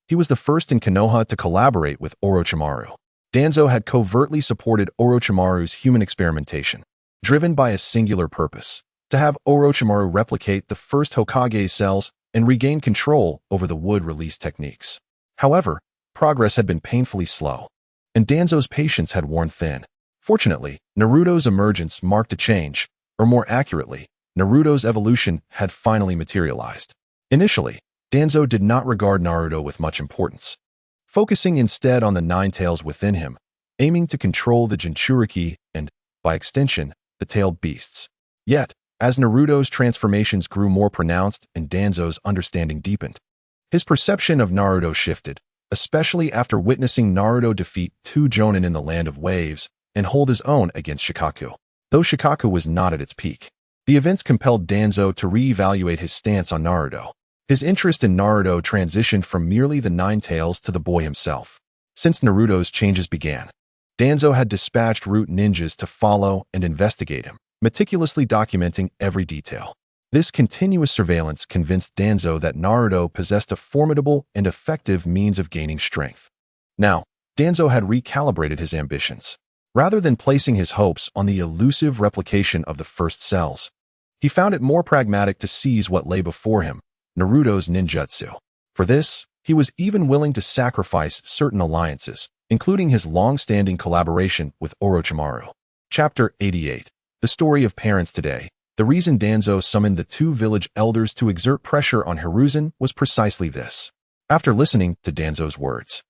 he was the first in Konoha to collaborate with Orochimaru. Danzo had covertly supported Orochimaru's human experimentation, driven by a singular purpose: to have Orochimaru replicate the first Hokage cells and regain control over the wood release techniques. However, progress had been painfully slow, and Danzo's patience had worn thin. Fortunately, Naruto's emergence marked a change, or more accurately, Naruto's evolution had finally materialized. Initially, Danzo did not regard Naruto with much importance, focusing instead on the Nine-Tails within him, aiming to control the Jinchuriki and, by extension, the tailed beasts. Yet, as Naruto's transformations grew more pronounced and Danzo's understanding deepened, his perception of Naruto shifted, especially after witnessing Naruto defeat two Jonin in the Land of Waves and hold his own against Shikaku. Though Shikaku was not at its peak, the events compelled Danzo to re-evaluate his stance on Naruto. His interest in Naruto transitioned from merely the Nine-Tails to the boy himself. Since Naruto's changes began, Danzo had dispatched root ninjas to follow and investigate him, meticulously documenting every detail. This continuous surveillance convinced Danzo that Naruto possessed a formidable and effective means of gaining strength. Now, Danzo had recalibrated his ambitions. Rather than placing his hopes on the elusive replication of the first cells, he found it more pragmatic to seize what lay before him: Naruto's ninjutsu. For this, he was even willing to sacrifice certain alliances, including his long-standing collaboration with Orochimaru. Chapter 88. The Story of Parents Today. The reason Danzo summoned the two village elders to exert pressure on Hiruzen was precisely this. After listening to Danzo's words,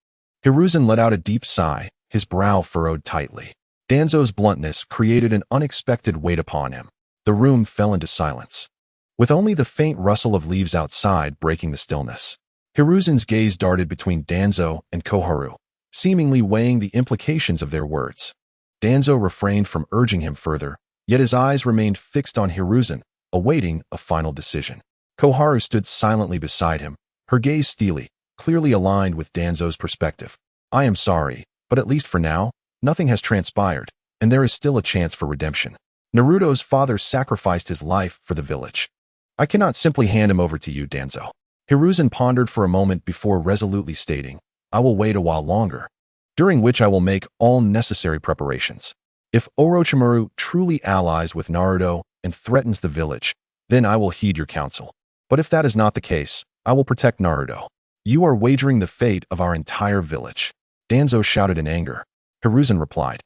Hiruzen let out a deep sigh, his brow furrowed tightly. Danzo's bluntness created an unexpected weight upon him. The room fell into silence, with only the faint rustle of leaves outside breaking the stillness. Hiruzen's gaze darted between Danzo and Koharu, seemingly weighing the implications of their words. Danzo refrained from urging him further, yet his eyes remained fixed on Hiruzen, awaiting a final decision. Koharu stood silently beside him, her gaze steely, clearly aligned with Danzo's perspective. "I am sorry, but at least for now, nothing has transpired, and there is still a chance for redemption. Naruto's father sacrificed his life for the village. I cannot simply hand him over to you, Danzo." Hiruzen pondered for a moment before resolutely stating, "I will wait a while longer, during which I will make all necessary preparations. If Orochimaru truly allies with Naruto and threatens the village, then I will heed your counsel. But if that is not the case, I will protect Naruto. You are wagering the fate of our entire village." Danzo shouted in anger. Hiruzen replied,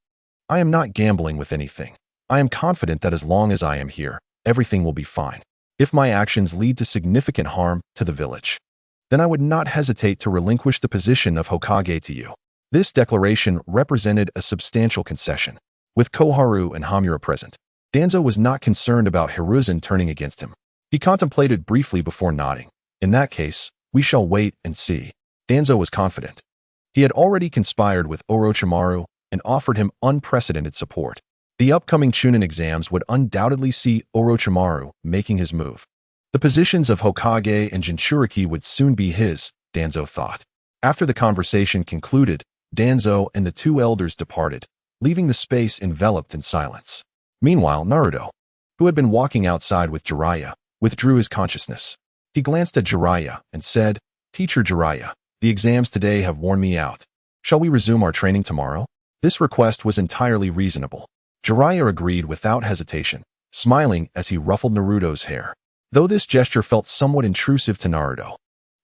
"I am not gambling with anything. I am confident that as long as I am here, everything will be fine. If my actions lead to significant harm to the village, then I would not hesitate to relinquish the position of Hokage to you." This declaration represented a substantial concession. With Koharu and Hamura present, Danzo was not concerned about Hiruzen turning against him. He contemplated briefly before nodding. "In that case, we shall wait and see." Danzo was confident. He had already conspired with Orochimaru and offered him unprecedented support. The upcoming Chunin exams would undoubtedly see Orochimaru making his move. The positions of Hokage and Jinchuriki would soon be his, Danzo thought. After the conversation concluded, Danzo and the two elders departed, leaving the space enveloped in silence. Meanwhile, Naruto, who had been walking outside with Jiraiya, withdrew his consciousness. He glanced at Jiraiya and said, "Teacher Jiraiya, the exams today have worn me out. Shall we resume our training tomorrow?" This request was entirely reasonable. Jiraiya agreed without hesitation, smiling as he ruffled Naruto's hair. Though this gesture felt somewhat intrusive to Naruto,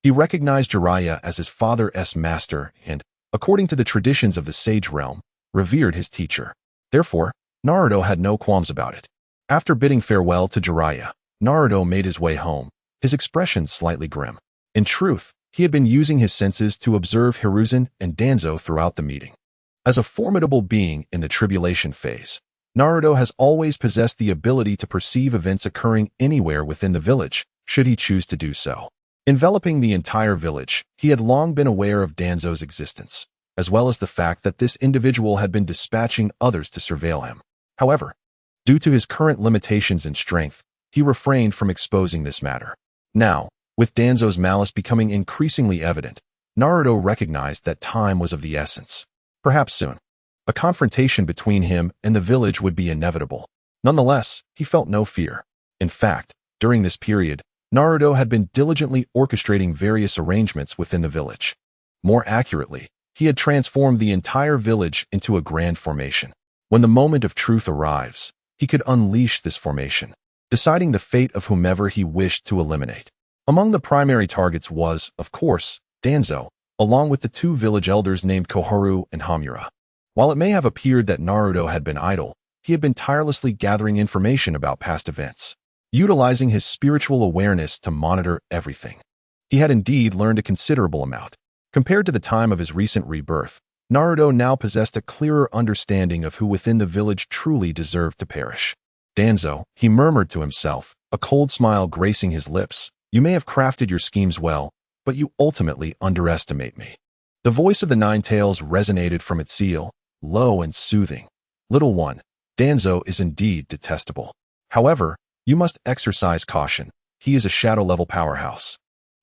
he recognized Jiraiya as his father's master and, according to the traditions of the Sage Realm, revered his teacher. Therefore, Naruto had no qualms about it. After bidding farewell to Jiraiya, Naruto made his way home, his expression slightly grim. In truth, he had been using his senses to observe Hiruzen and Danzo throughout the meeting. As a formidable being in the tribulation phase, Naruto has always possessed the ability to perceive events occurring anywhere within the village, should he choose to do so. Enveloping the entire village, he had long been aware of Danzo's existence, as well as the fact that this individual had been dispatching others to surveil him. However, due to his current limitations in strength, he refrained from exposing this matter. Now, with Danzo's malice becoming increasingly evident, Naruto recognized that time was of the essence. Perhaps soon, a confrontation between him and the village would be inevitable. Nonetheless, he felt no fear. In fact, during this period, Naruto had been diligently orchestrating various arrangements within the village. More accurately, he had transformed the entire village into a grand formation. When the moment of truth arrives, he could unleash this formation, deciding the fate of whomever he wished to eliminate. Among the primary targets was, of course, Danzo, along with the two village elders named Koharu and Hamura. While it may have appeared that Naruto had been idle, he had been tirelessly gathering information about past events, utilizing his spiritual awareness to monitor everything. He had indeed learned a considerable amount. Compared to the time of his recent rebirth, Naruto now possessed a clearer understanding of who within the village truly deserved to perish. Danzo, he murmured to himself, a cold smile gracing his lips. You may have crafted your schemes well, but you ultimately underestimate me. The voice of the Nine-Tails resonated from its seal, low and soothing. Little one, Danzo is indeed detestable. However, you must exercise caution. He is a shadow-level powerhouse.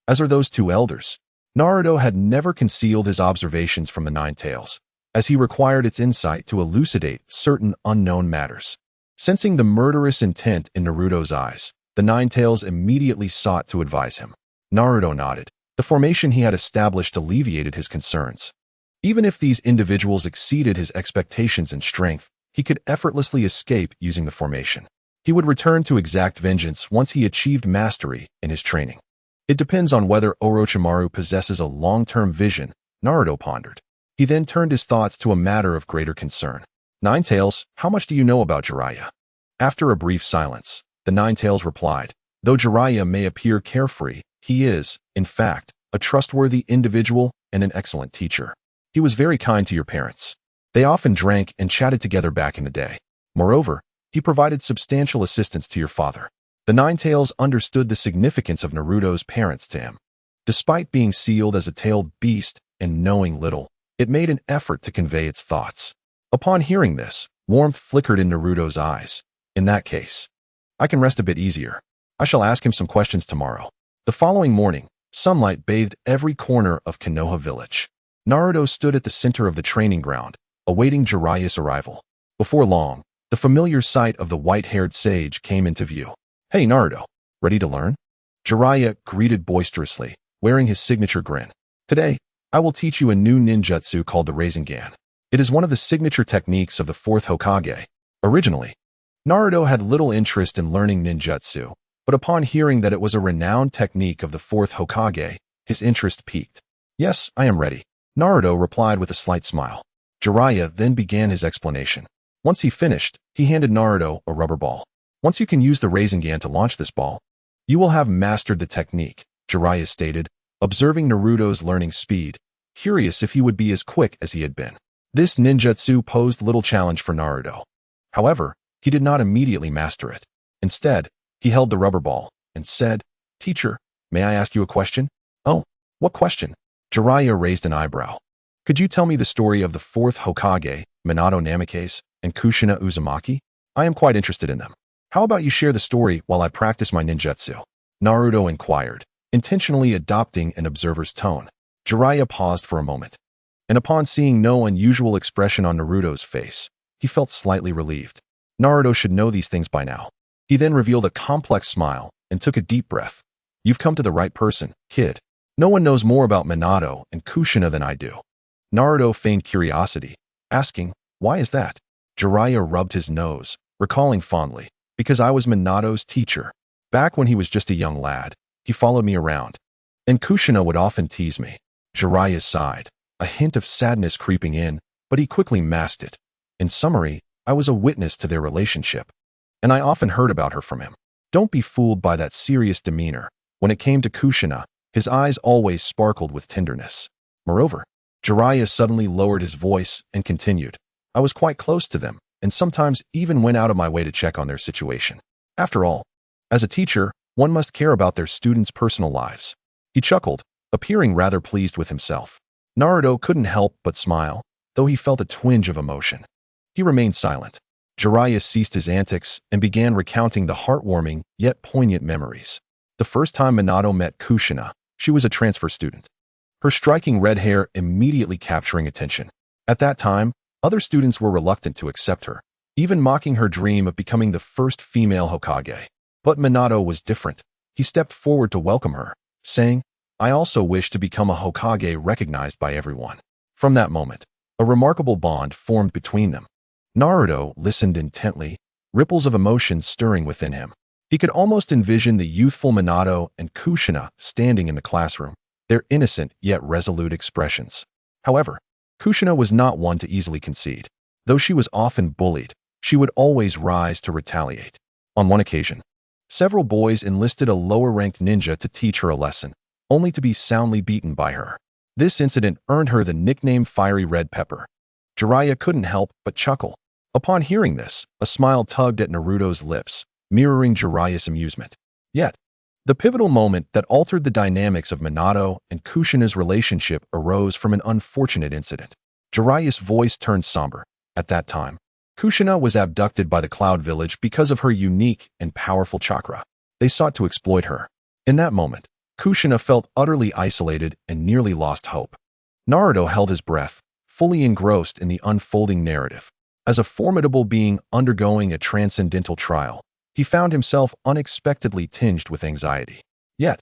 As are those two elders. Naruto had never concealed his observations from the Nine-Tails, as he required its insight to elucidate certain unknown matters. Sensing the murderous intent in Naruto's eyes, the Nine-Tails immediately sought to advise him. Naruto nodded. The formation he had established alleviated his concerns. Even if these individuals exceeded his expectations in strength, he could effortlessly escape using the formation. He would return to exact vengeance once he achieved mastery in his training. It depends on whether Orochimaru possesses a long-term vision, Naruto pondered. He then turned his thoughts to a matter of greater concern. Nine-Tails, how much do you know about Jiraiya? After a brief silence, the Nine-Tails replied, though Jiraiya may appear carefree, he is, in fact, a trustworthy individual and an excellent teacher. He was very kind to your parents. They often drank and chatted together back in the day. Moreover, he provided substantial assistance to your father. The Nine-Tails understood the significance of Naruto's parents to him. Despite being sealed as a tailed beast and knowing little, it made an effort to convey its thoughts. Upon hearing this, warmth flickered in Naruto's eyes. In that case, I can rest a bit easier. I shall ask him some questions tomorrow. The following morning, sunlight bathed every corner of Konoha village. Naruto stood at the center of the training ground, awaiting Jiraiya's arrival. Before long, the familiar sight of the white-haired sage came into view. Hey Naruto, ready to learn? Jiraiya greeted boisterously, wearing his signature grin. Today, I will teach you a new ninjutsu called the Rasengan. It is one of the signature techniques of the fourth Hokage. Originally, Naruto had little interest in learning ninjutsu, but upon hearing that it was a renowned technique of the fourth Hokage, his interest piqued. Yes, I am ready, Naruto replied with a slight smile. Jiraiya then began his explanation. Once he finished, he handed Naruto a rubber ball. Once you can use the Rasengan to launch this ball, you will have mastered the technique, Jiraiya stated, observing Naruto's learning speed, curious if he would be as quick as he had been. This ninjutsu posed little challenge for Naruto. However, he did not immediately master it. Instead, he held the rubber ball and said, Teacher, may I ask you a question? Oh, what question? Jiraiya raised an eyebrow. Could you tell me the story of the fourth Hokage, Minato Namikaze, and Kushina Uzumaki? I am quite interested in them. How about you share the story while I practice my ninjutsu? Naruto inquired, intentionally adopting an observer's tone. Jiraiya paused for a moment, and upon seeing no unusual expression on Naruto's face, he felt slightly relieved. Naruto should know these things by now. He then revealed a complex smile and took a deep breath. You've come to the right person, kid. No one knows more about Minato and Kushina than I do. Naruto feigned curiosity, asking, why is that? Jiraiya rubbed his nose, recalling fondly, because I was Minato's teacher. Back when he was just a young lad, he followed me around. And Kushina would often tease me. Jiraiya sighed, a hint of sadness creeping in, but he quickly masked it. In summary, I was a witness to their relationship, and I often heard about her from him. Don't be fooled by that serious demeanor. When it came to Kushina, his eyes always sparkled with tenderness. Moreover, Jiraiya suddenly lowered his voice and continued. I was quite close to them, and sometimes even went out of my way to check on their situation. After all, as a teacher, one must care about their students' personal lives. He chuckled, appearing rather pleased with himself. Naruto couldn't help but smile, though he felt a twinge of emotion. He remained silent. Jiraiya ceased his antics and began recounting the heartwarming yet poignant memories. The first time Minato met Kushina, she was a transfer student. her striking red hair immediately capturing attention. At that time, other students were reluctant to accept her, even mocking her dream of becoming the first female Hokage. But Minato was different. He stepped forward to welcome her, saying, "I also wish to become a Hokage recognized by everyone." From that moment, a remarkable bond formed between them. Naruto listened intently, ripples of emotion stirring within him. He could almost envision the youthful Minato and Kushina standing in the classroom, their innocent yet resolute expressions. However, Kushina was not one to easily concede. Though she was often bullied, she would always rise to retaliate. On one occasion, several boys enlisted a lower-ranked ninja to teach her a lesson, only to be soundly beaten by her. This incident earned her the nickname Fiery Red Pepper. Jiraiya couldn't help but chuckle. Upon hearing this, a smile tugged at Naruto's lips, mirroring Jiraiya's amusement. Yet, the pivotal moment that altered the dynamics of Minato and Kushina's relationship arose from an unfortunate incident. Jiraiya's voice turned somber. At that time, Kushina was abducted by the Cloud Village because of her unique and powerful chakra. They sought to exploit her. In that moment, Kushina felt utterly isolated and nearly lost hope. Naruto held his breath, fully engrossed in the unfolding narrative. As a formidable being undergoing a transcendental trial, he found himself unexpectedly tinged with anxiety. Yet,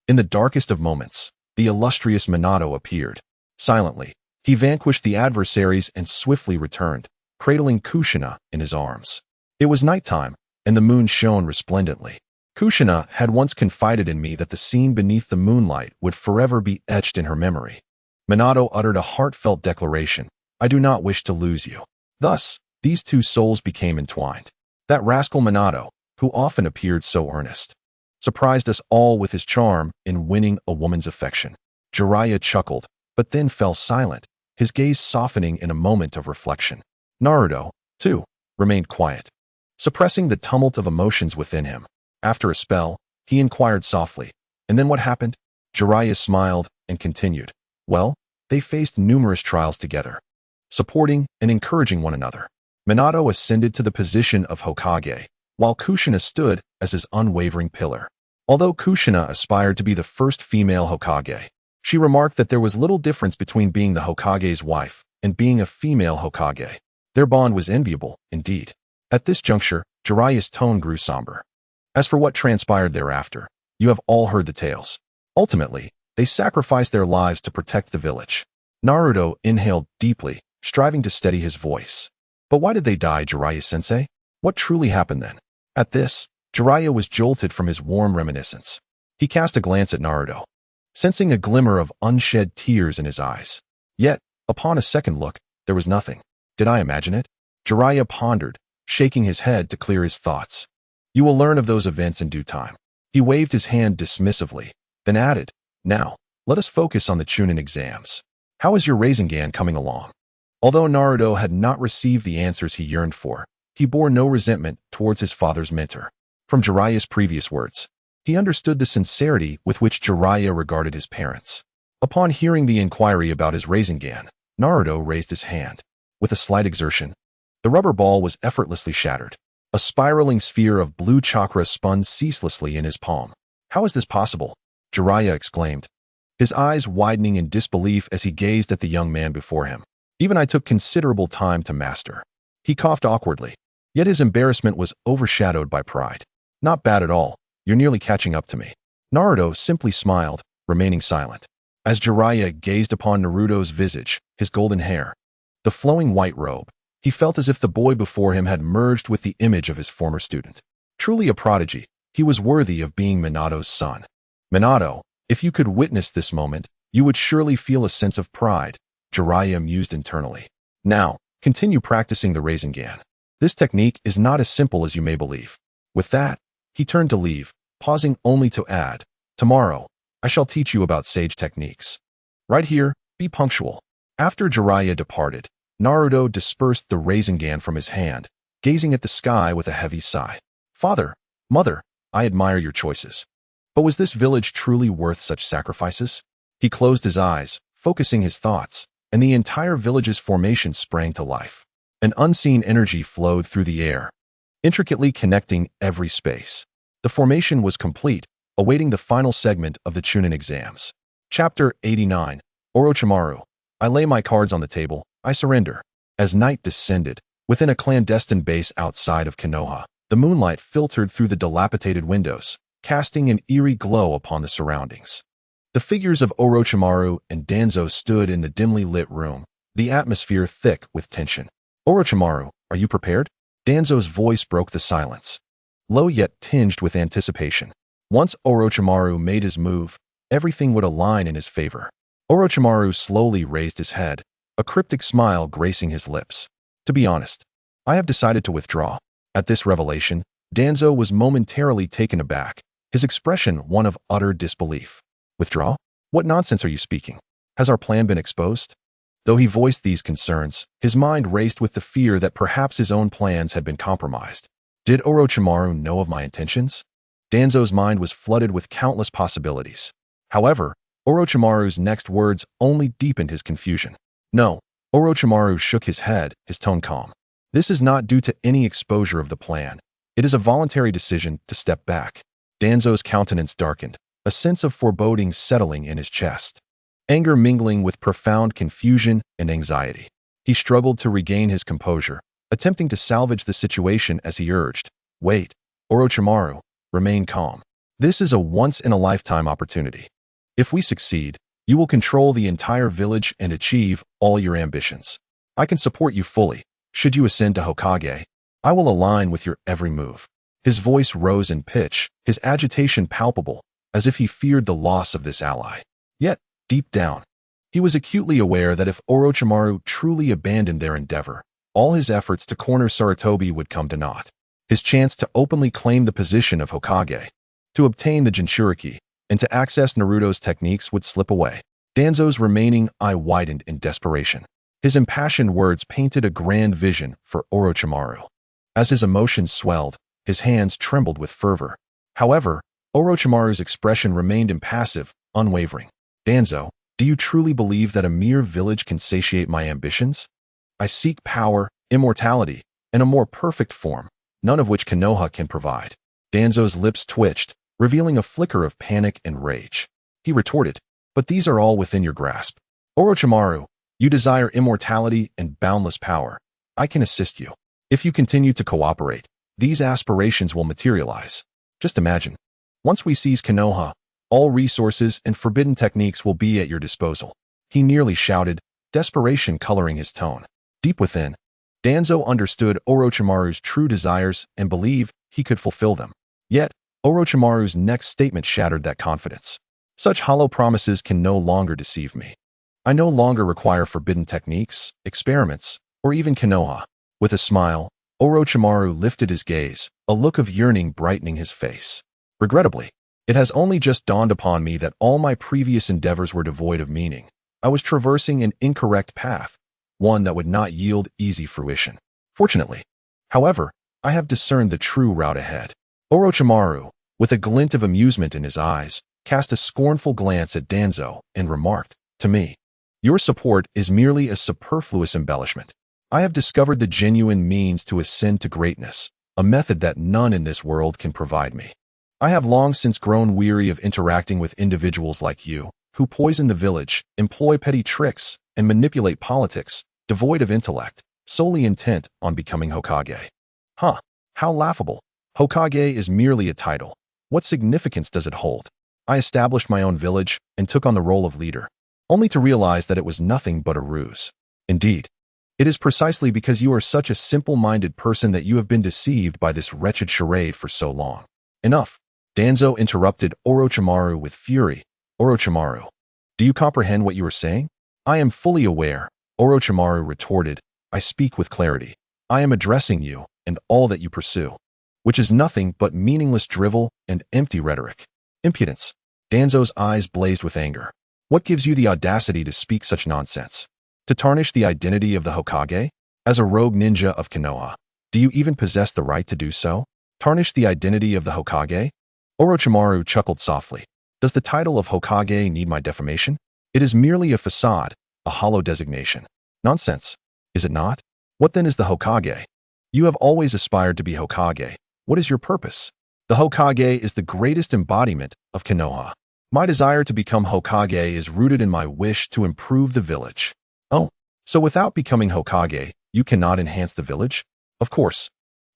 in the darkest of moments, the illustrious Minato appeared. Silently, he vanquished the adversaries and swiftly returned, cradling Kushina in his arms. It was nighttime, and the moon shone resplendently. Kushina had once confided in me that the scene beneath the moonlight would forever be etched in her memory. Minato uttered a heartfelt declaration, "I do not wish to lose you." Thus, these two souls became entwined. That rascal Minato, who often appeared so earnest, surprised us all with his charm in winning a woman's affection. Jiraiya chuckled, but then fell silent, his gaze softening in a moment of reflection. Naruto, too, remained quiet, suppressing the tumult of emotions within him. After a spell, he inquired softly, "And then what happened?" Jiraiya smiled and continued, "Well, they faced numerous trials together, supporting and encouraging one another. Minato ascended to the position of Hokage, while Kushina stood as his unwavering pillar. Although Kushina aspired to be the first female Hokage, she remarked that there was little difference between being the Hokage's wife and being a female Hokage. Their bond was enviable, indeed." At this juncture, Jiraiya's tone grew somber. "As for what transpired thereafter, you have all heard the tales. Ultimately, they sacrificed their lives to protect the village." Naruto inhaled deeply, striving to steady his voice. "But why did they die, Jiraiya-sensei? What truly happened then?" At this, Jiraiya was jolted from his warm reminiscence. He cast a glance at Naruto, sensing a glimmer of unshed tears in his eyes. Yet, upon a second look, there was nothing. Did I imagine it? Jiraiya pondered, shaking his head to clear his thoughts. "You will learn of those events in due time." He waved his hand dismissively, then added, "Now, let us focus on the Chunin exams. How is your Rasengan coming along?" Although Naruto had not received the answers he yearned for, he bore no resentment towards his father's mentor. From Jiraiya's previous words, he understood the sincerity with which Jiraiya regarded his parents. Upon hearing the inquiry about his Rasengan, Naruto raised his hand. With a slight exertion, the rubber ball was effortlessly shattered. A spiraling sphere of blue chakra spun ceaselessly in his palm. "How is this possible?" Jiraiya exclaimed, his eyes widening in disbelief as he gazed at the young man before him. "Even I took considerable time to master." He coughed awkwardly, yet his embarrassment was overshadowed by pride. "Not bad at all. You're nearly catching up to me." Naruto simply smiled, remaining silent. As Jiraiya gazed upon Naruto's visage, his golden hair, the flowing white robe, he felt as if the boy before him had merged with the image of his former student. Truly a prodigy, he was worthy of being Minato's son. "Minato, if you could witness this moment, you would surely feel a sense of pride," Jiraiya mused internally. "Now, continue practicing the Rasengan. This technique is not as simple as you may believe." With that, he turned to leave, pausing only to add, "Tomorrow, I shall teach you about sage techniques. Right here, be punctual." After Jiraiya departed, Naruto dispersed the Rasengan from his hand, gazing at the sky with a heavy sigh. "Father, mother, I admire your choices. But was this village truly worth such sacrifices?" He closed his eyes, focusing his thoughts, and the entire village's formation sprang to life. An unseen energy flowed through the air, intricately connecting every space. The formation was complete, awaiting the final segment of the Chunin exams. Chapter 89, Orochimaru, I lay my cards on the table. I surrender. As night descended, within a clandestine base outside of Konoha, the moonlight filtered through the dilapidated windows, casting an eerie glow upon the surroundings. The figures of Orochimaru and Danzo stood in the dimly lit room, the atmosphere thick with tension. Orochimaru, are you prepared? Danzo's voice broke the silence, low yet tinged with anticipation. Once Orochimaru made his move, everything would align in his favor. Orochimaru slowly raised his head, a cryptic smile gracing his lips. To be honest, I have decided to withdraw. At this revelation, Danzo was momentarily taken aback, his expression one of utter disbelief. Withdraw? What nonsense are you speaking? Has our plan been exposed? Though he voiced these concerns, his mind raced with the fear that perhaps his own plans had been compromised. Did Orochimaru know of my intentions? Danzo's mind was flooded with countless possibilities. However, Orochimaru's next words only deepened his confusion. No, Orochimaru shook his head, his tone calm. This is not due to any exposure of the plan. It is a voluntary decision to step back. Danzo's countenance darkened, a sense of foreboding settling in his chest, anger mingling with profound confusion and anxiety. He struggled to regain his composure, attempting to salvage the situation as he urged, "Wait, Orochimaru, remain calm. This is a once-in-a-lifetime opportunity. If we succeed, you will control the entire village and achieve all your ambitions. I can support you fully. Should you ascend to Hokage, I will align with your every move." His voice rose in pitch, his agitation palpable, as if he feared the loss of this ally. Yet, deep down, he was acutely aware that if Orochimaru truly abandoned their endeavor, all his efforts to corner Sarutobi would come to naught. His chance to openly claim the position of Hokage, to obtain the Jinchuriki, and to access Naruto's techniques would slip away. Danzo's remaining eye widened in desperation. His impassioned words painted a grand vision for Orochimaru. As his emotions swelled, his hands trembled with fervor. However, Orochimaru's expression remained impassive, unwavering. Danzo, do you truly believe that a mere village can satiate my ambitions? I seek power, immortality, and a more perfect form, none of which Konoha can provide. Danzo's lips twitched, revealing a flicker of panic and rage. He retorted, but these are all within your grasp. Orochimaru, you desire immortality and boundless power. I can assist you. If you continue to cooperate, these aspirations will materialize. Just imagine. Once we seize Konoha, all resources and forbidden techniques will be at your disposal. He nearly shouted, desperation coloring his tone. Deep within, Danzo understood Orochimaru's true desires and believed he could fulfill them. Yet, Orochimaru's next statement shattered that confidence. Such hollow promises can no longer deceive me. I no longer require forbidden techniques, experiments, or even Konoha. With a smile, Orochimaru lifted his gaze, a look of yearning brightening his face. Regrettably, it has only just dawned upon me that all my previous endeavors were devoid of meaning. I was traversing an incorrect path, one that would not yield easy fruition. Fortunately, however, I have discerned the true route ahead. Orochimaru, with a glint of amusement in his eyes, cast a scornful glance at Danzo and remarked, to me, your support is merely a superfluous embellishment. I have discovered the genuine means to ascend to greatness, a method that none in this world can provide me. I have long since grown weary of interacting with individuals like you, who poison the village, employ petty tricks, and manipulate politics, devoid of intellect, solely intent on becoming Hokage. Huh, how laughable. Hokage is merely a title. What significance does it hold? I established my own village and took on the role of leader, only to realize that it was nothing but a ruse. Indeed, it is precisely because you are such a simple-minded person that you have been deceived by this wretched charade for so long. Enough. Danzo interrupted Orochimaru with fury. Orochimaru, do you comprehend what you are saying? I am fully aware, Orochimaru retorted. I speak with clarity. I am addressing you and all that you pursue, which is nothing but meaningless drivel and empty rhetoric. Impudence. Danzo's eyes blazed with anger. What gives you the audacity to speak such nonsense? To tarnish the identity of the Hokage? As a rogue ninja of Konoha, do you even possess the right to do so? Tarnish the identity of the Hokage? Orochimaru chuckled softly. Does the title of Hokage need my defamation? It is merely a facade, a hollow designation. Nonsense, is it not? What then is the Hokage? You have always aspired to be Hokage. What is your purpose? The Hokage is the greatest embodiment of Konoha. My desire to become Hokage is rooted in my wish to improve the village. Oh, so without becoming Hokage, you cannot enhance the village? Of course.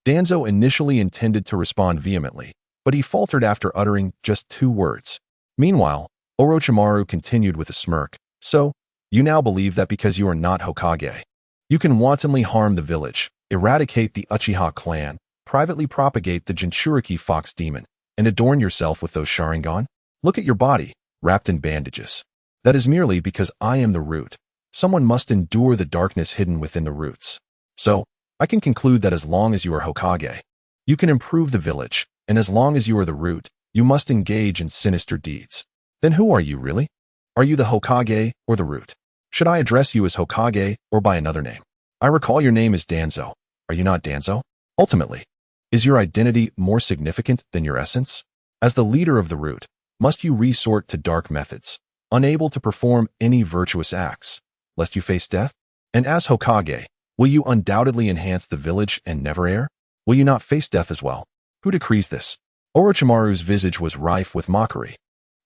Danzo initially intended to respond vehemently, but he faltered after uttering just 2 words. Meanwhile, Orochimaru continued with a smirk. So, you now believe that because you are not Hokage, you can wantonly harm the village, eradicate the Uchiha clan, privately propagate the Jinchuriki fox demon, and adorn yourself with those Sharingan? Look at your body, wrapped in bandages. That is merely because I am the root. Someone must endure the darkness hidden within the roots. So, I can conclude that as long as you are Hokage, you can improve the village, and as long as you are the root, you must engage in sinister deeds. Then who are you really? Are you the Hokage or the root? Should I address you as Hokage or by another name? I recall your name is Danzo. Are you not Danzo? Ultimately, is your identity more significant than your essence? As the leader of the root, must you resort to dark methods, unable to perform any virtuous acts, lest you face death? And as Hokage, will you undoubtedly enhance the village and never err? Will you not face death as well? Who decrees this? Orochimaru's visage was rife with mockery,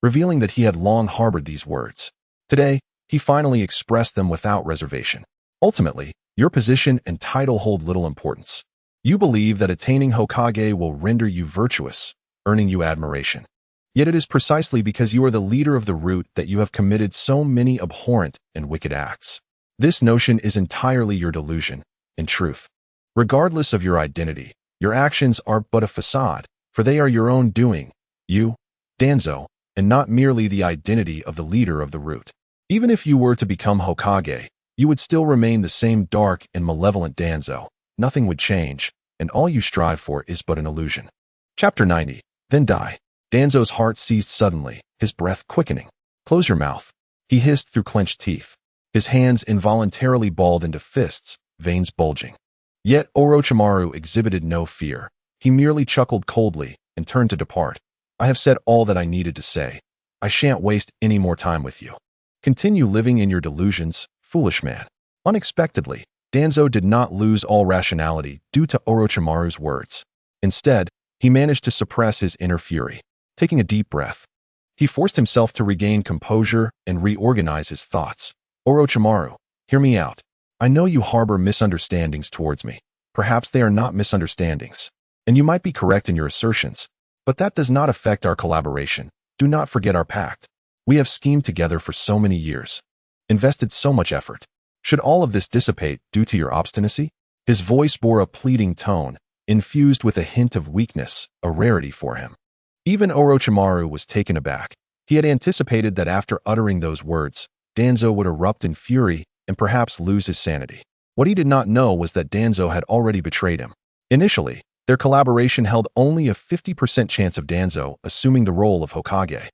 revealing that he had long harbored these words. Today, he finally expressed them without reservation. Ultimately, your position and title hold little importance. You believe that attaining Hokage will render you virtuous, earning you admiration. Yet it is precisely because you are the leader of the root that you have committed so many abhorrent and wicked acts. This notion is entirely your delusion, in truth. Regardless of your identity, your actions are but a facade, for they are your own doing, you, Danzo, and not merely the identity of the leader of the root. Even if you were to become Hokage, you would still remain the same dark and malevolent Danzo. Nothing would change, and all you strive for is but an illusion. Chapter 90. Then die. Danzo's heart seized suddenly, his breath quickening. Close your mouth, he hissed through clenched teeth. His hands involuntarily balled into fists, veins bulging. Yet Orochimaru exhibited no fear. He merely chuckled coldly and turned to depart. I have said all that I needed to say. I shan't waste any more time with you. Continue living in your delusions, foolish man. Unexpectedly, Danzo did not lose all rationality due to Orochimaru's words. Instead, he managed to suppress his inner fury. Taking a deep breath, he forced himself to regain composure and reorganize his thoughts. Orochimaru, hear me out. I know you harbor misunderstandings towards me. Perhaps they are not misunderstandings, and you might be correct in your assertions, but that does not affect our collaboration. Do not forget our pact. We have schemed together for so many years, invested so much effort. Should all of this dissipate due to your obstinacy? His voice bore a pleading tone, infused with a hint of weakness, a rarity for him. Even Orochimaru was taken aback. He had anticipated that after uttering those words, Danzo would erupt in fury and perhaps lose his sanity. What he did not know was that Danzo had already betrayed him. Initially, their collaboration held only a 50% chance of Danzo assuming the role of Hokage,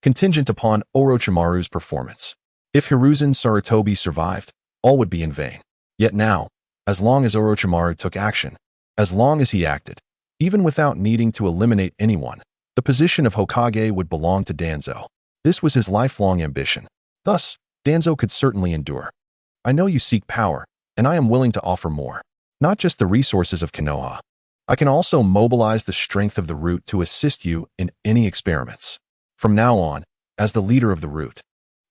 contingent upon Orochimaru's performance. If Hiruzen Sarutobi survived, all would be in vain. Yet now, as long as Orochimaru took action, as long as he acted, even without needing to eliminate anyone, the position of Hokage would belong to Danzo. This was his lifelong ambition. Thus, Danzo could certainly endure. I know you seek power, and I am willing to offer more. Not just the resources of Konoha. I can also mobilize the strength of the root to assist you in any experiments. From now on, as the leader of the root,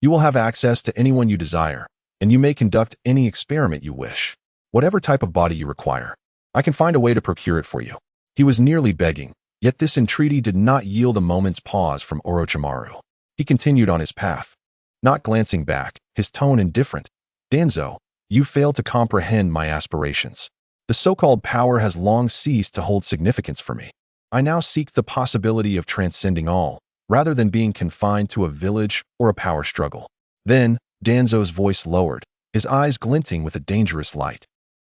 you will have access to anyone you desire, and you may conduct any experiment you wish. Whatever type of body you require, I can find a way to procure it for you. He was nearly begging, yet this entreaty did not yield a moment's pause from Orochimaru. He continued on his path, not glancing back, his tone indifferent. Danzo, you fail to comprehend my aspirations. The so-called power has long ceased to hold significance for me. I now seek the possibility of transcending all, rather than being confined to a village or a power struggle. Then, Danzo's voice lowered, his eyes glinting with a dangerous light.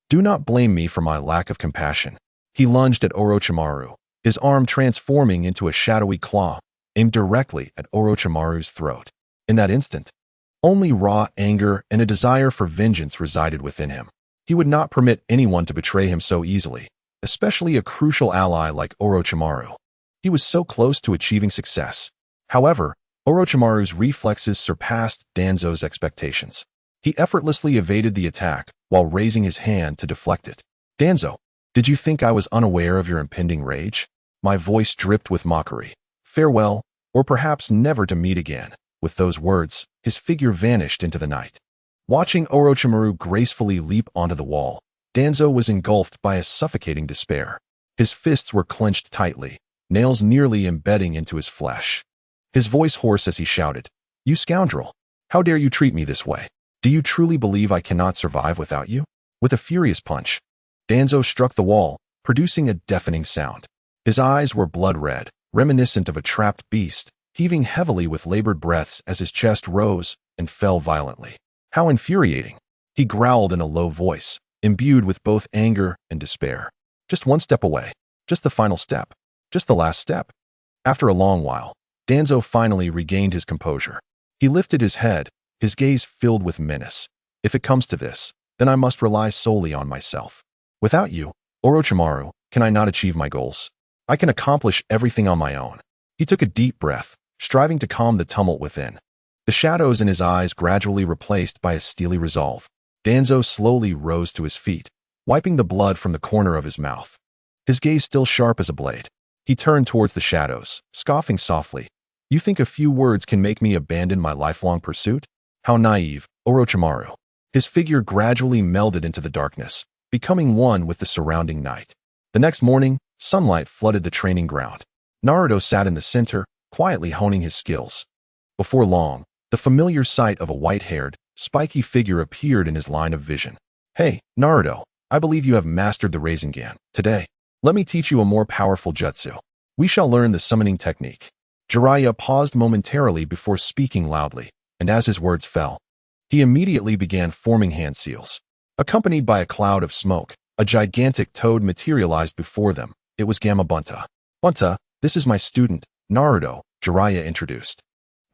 Do not blame me for my lack of compassion. He lunged at Orochimaru, his arm transforming into a shadowy claw, aimed directly at Orochimaru's throat. In that instant, only raw anger and a desire for vengeance resided within him. He would not permit anyone to betray him so easily, especially a crucial ally like Orochimaru. He was so close to achieving success. However, Orochimaru's reflexes surpassed Danzo's expectations. He effortlessly evaded the attack while raising his hand to deflect it. Danzo, did you think I was unaware of your impending rage? My voice dripped with mockery. Farewell, or perhaps never to meet again. With those words, his figure vanished into the night. Watching Orochimaru gracefully leap onto the wall, Danzo was engulfed by a suffocating despair. His fists were clenched tightly, nails nearly embedding into his flesh. His voice hoarse as he shouted, "You scoundrel! How dare you treat me this way? Do you truly believe I cannot survive without you?" With a furious punch, Danzo struck the wall, producing a deafening sound. His eyes were blood red, reminiscent of a trapped beast, heaving heavily with labored breaths as his chest rose and fell violently. How infuriating! He growled in a low voice, imbued with both anger and despair. Just one step away. Just the final step. Just the last step. After a long while, Danzo finally regained his composure. He lifted his head, his gaze filled with menace. "If it comes to this, then I must rely solely on myself. Without you, Orochimaru, can I not achieve my goals? I can accomplish everything on my own." He took a deep breath, striving to calm the tumult within. The shadows in his eyes gradually replaced by a steely resolve. Danzo slowly rose to his feet, wiping the blood from the corner of his mouth. His gaze still sharp as a blade. He turned towards the shadows, scoffing softly. "You think a few words can make me abandon my lifelong pursuit? How naive, Orochimaru." His figure gradually melded into the darkness, becoming one with the surrounding night. The next morning, sunlight flooded the training ground. Naruto sat in the center, quietly honing his skills. Before long, the familiar sight of a white-haired, spiky figure appeared in his line of vision. "Hey, Naruto, I believe you have mastered the Rasengan. Today, let me teach you a more powerful jutsu. We shall learn the summoning technique." Jiraiya paused momentarily before speaking loudly, and as his words fell, he immediately began forming hand seals. Accompanied by a cloud of smoke, a gigantic toad materialized before them. It was Gamabunta. "Bunta, this is my student, Naruto," Jiraiya introduced.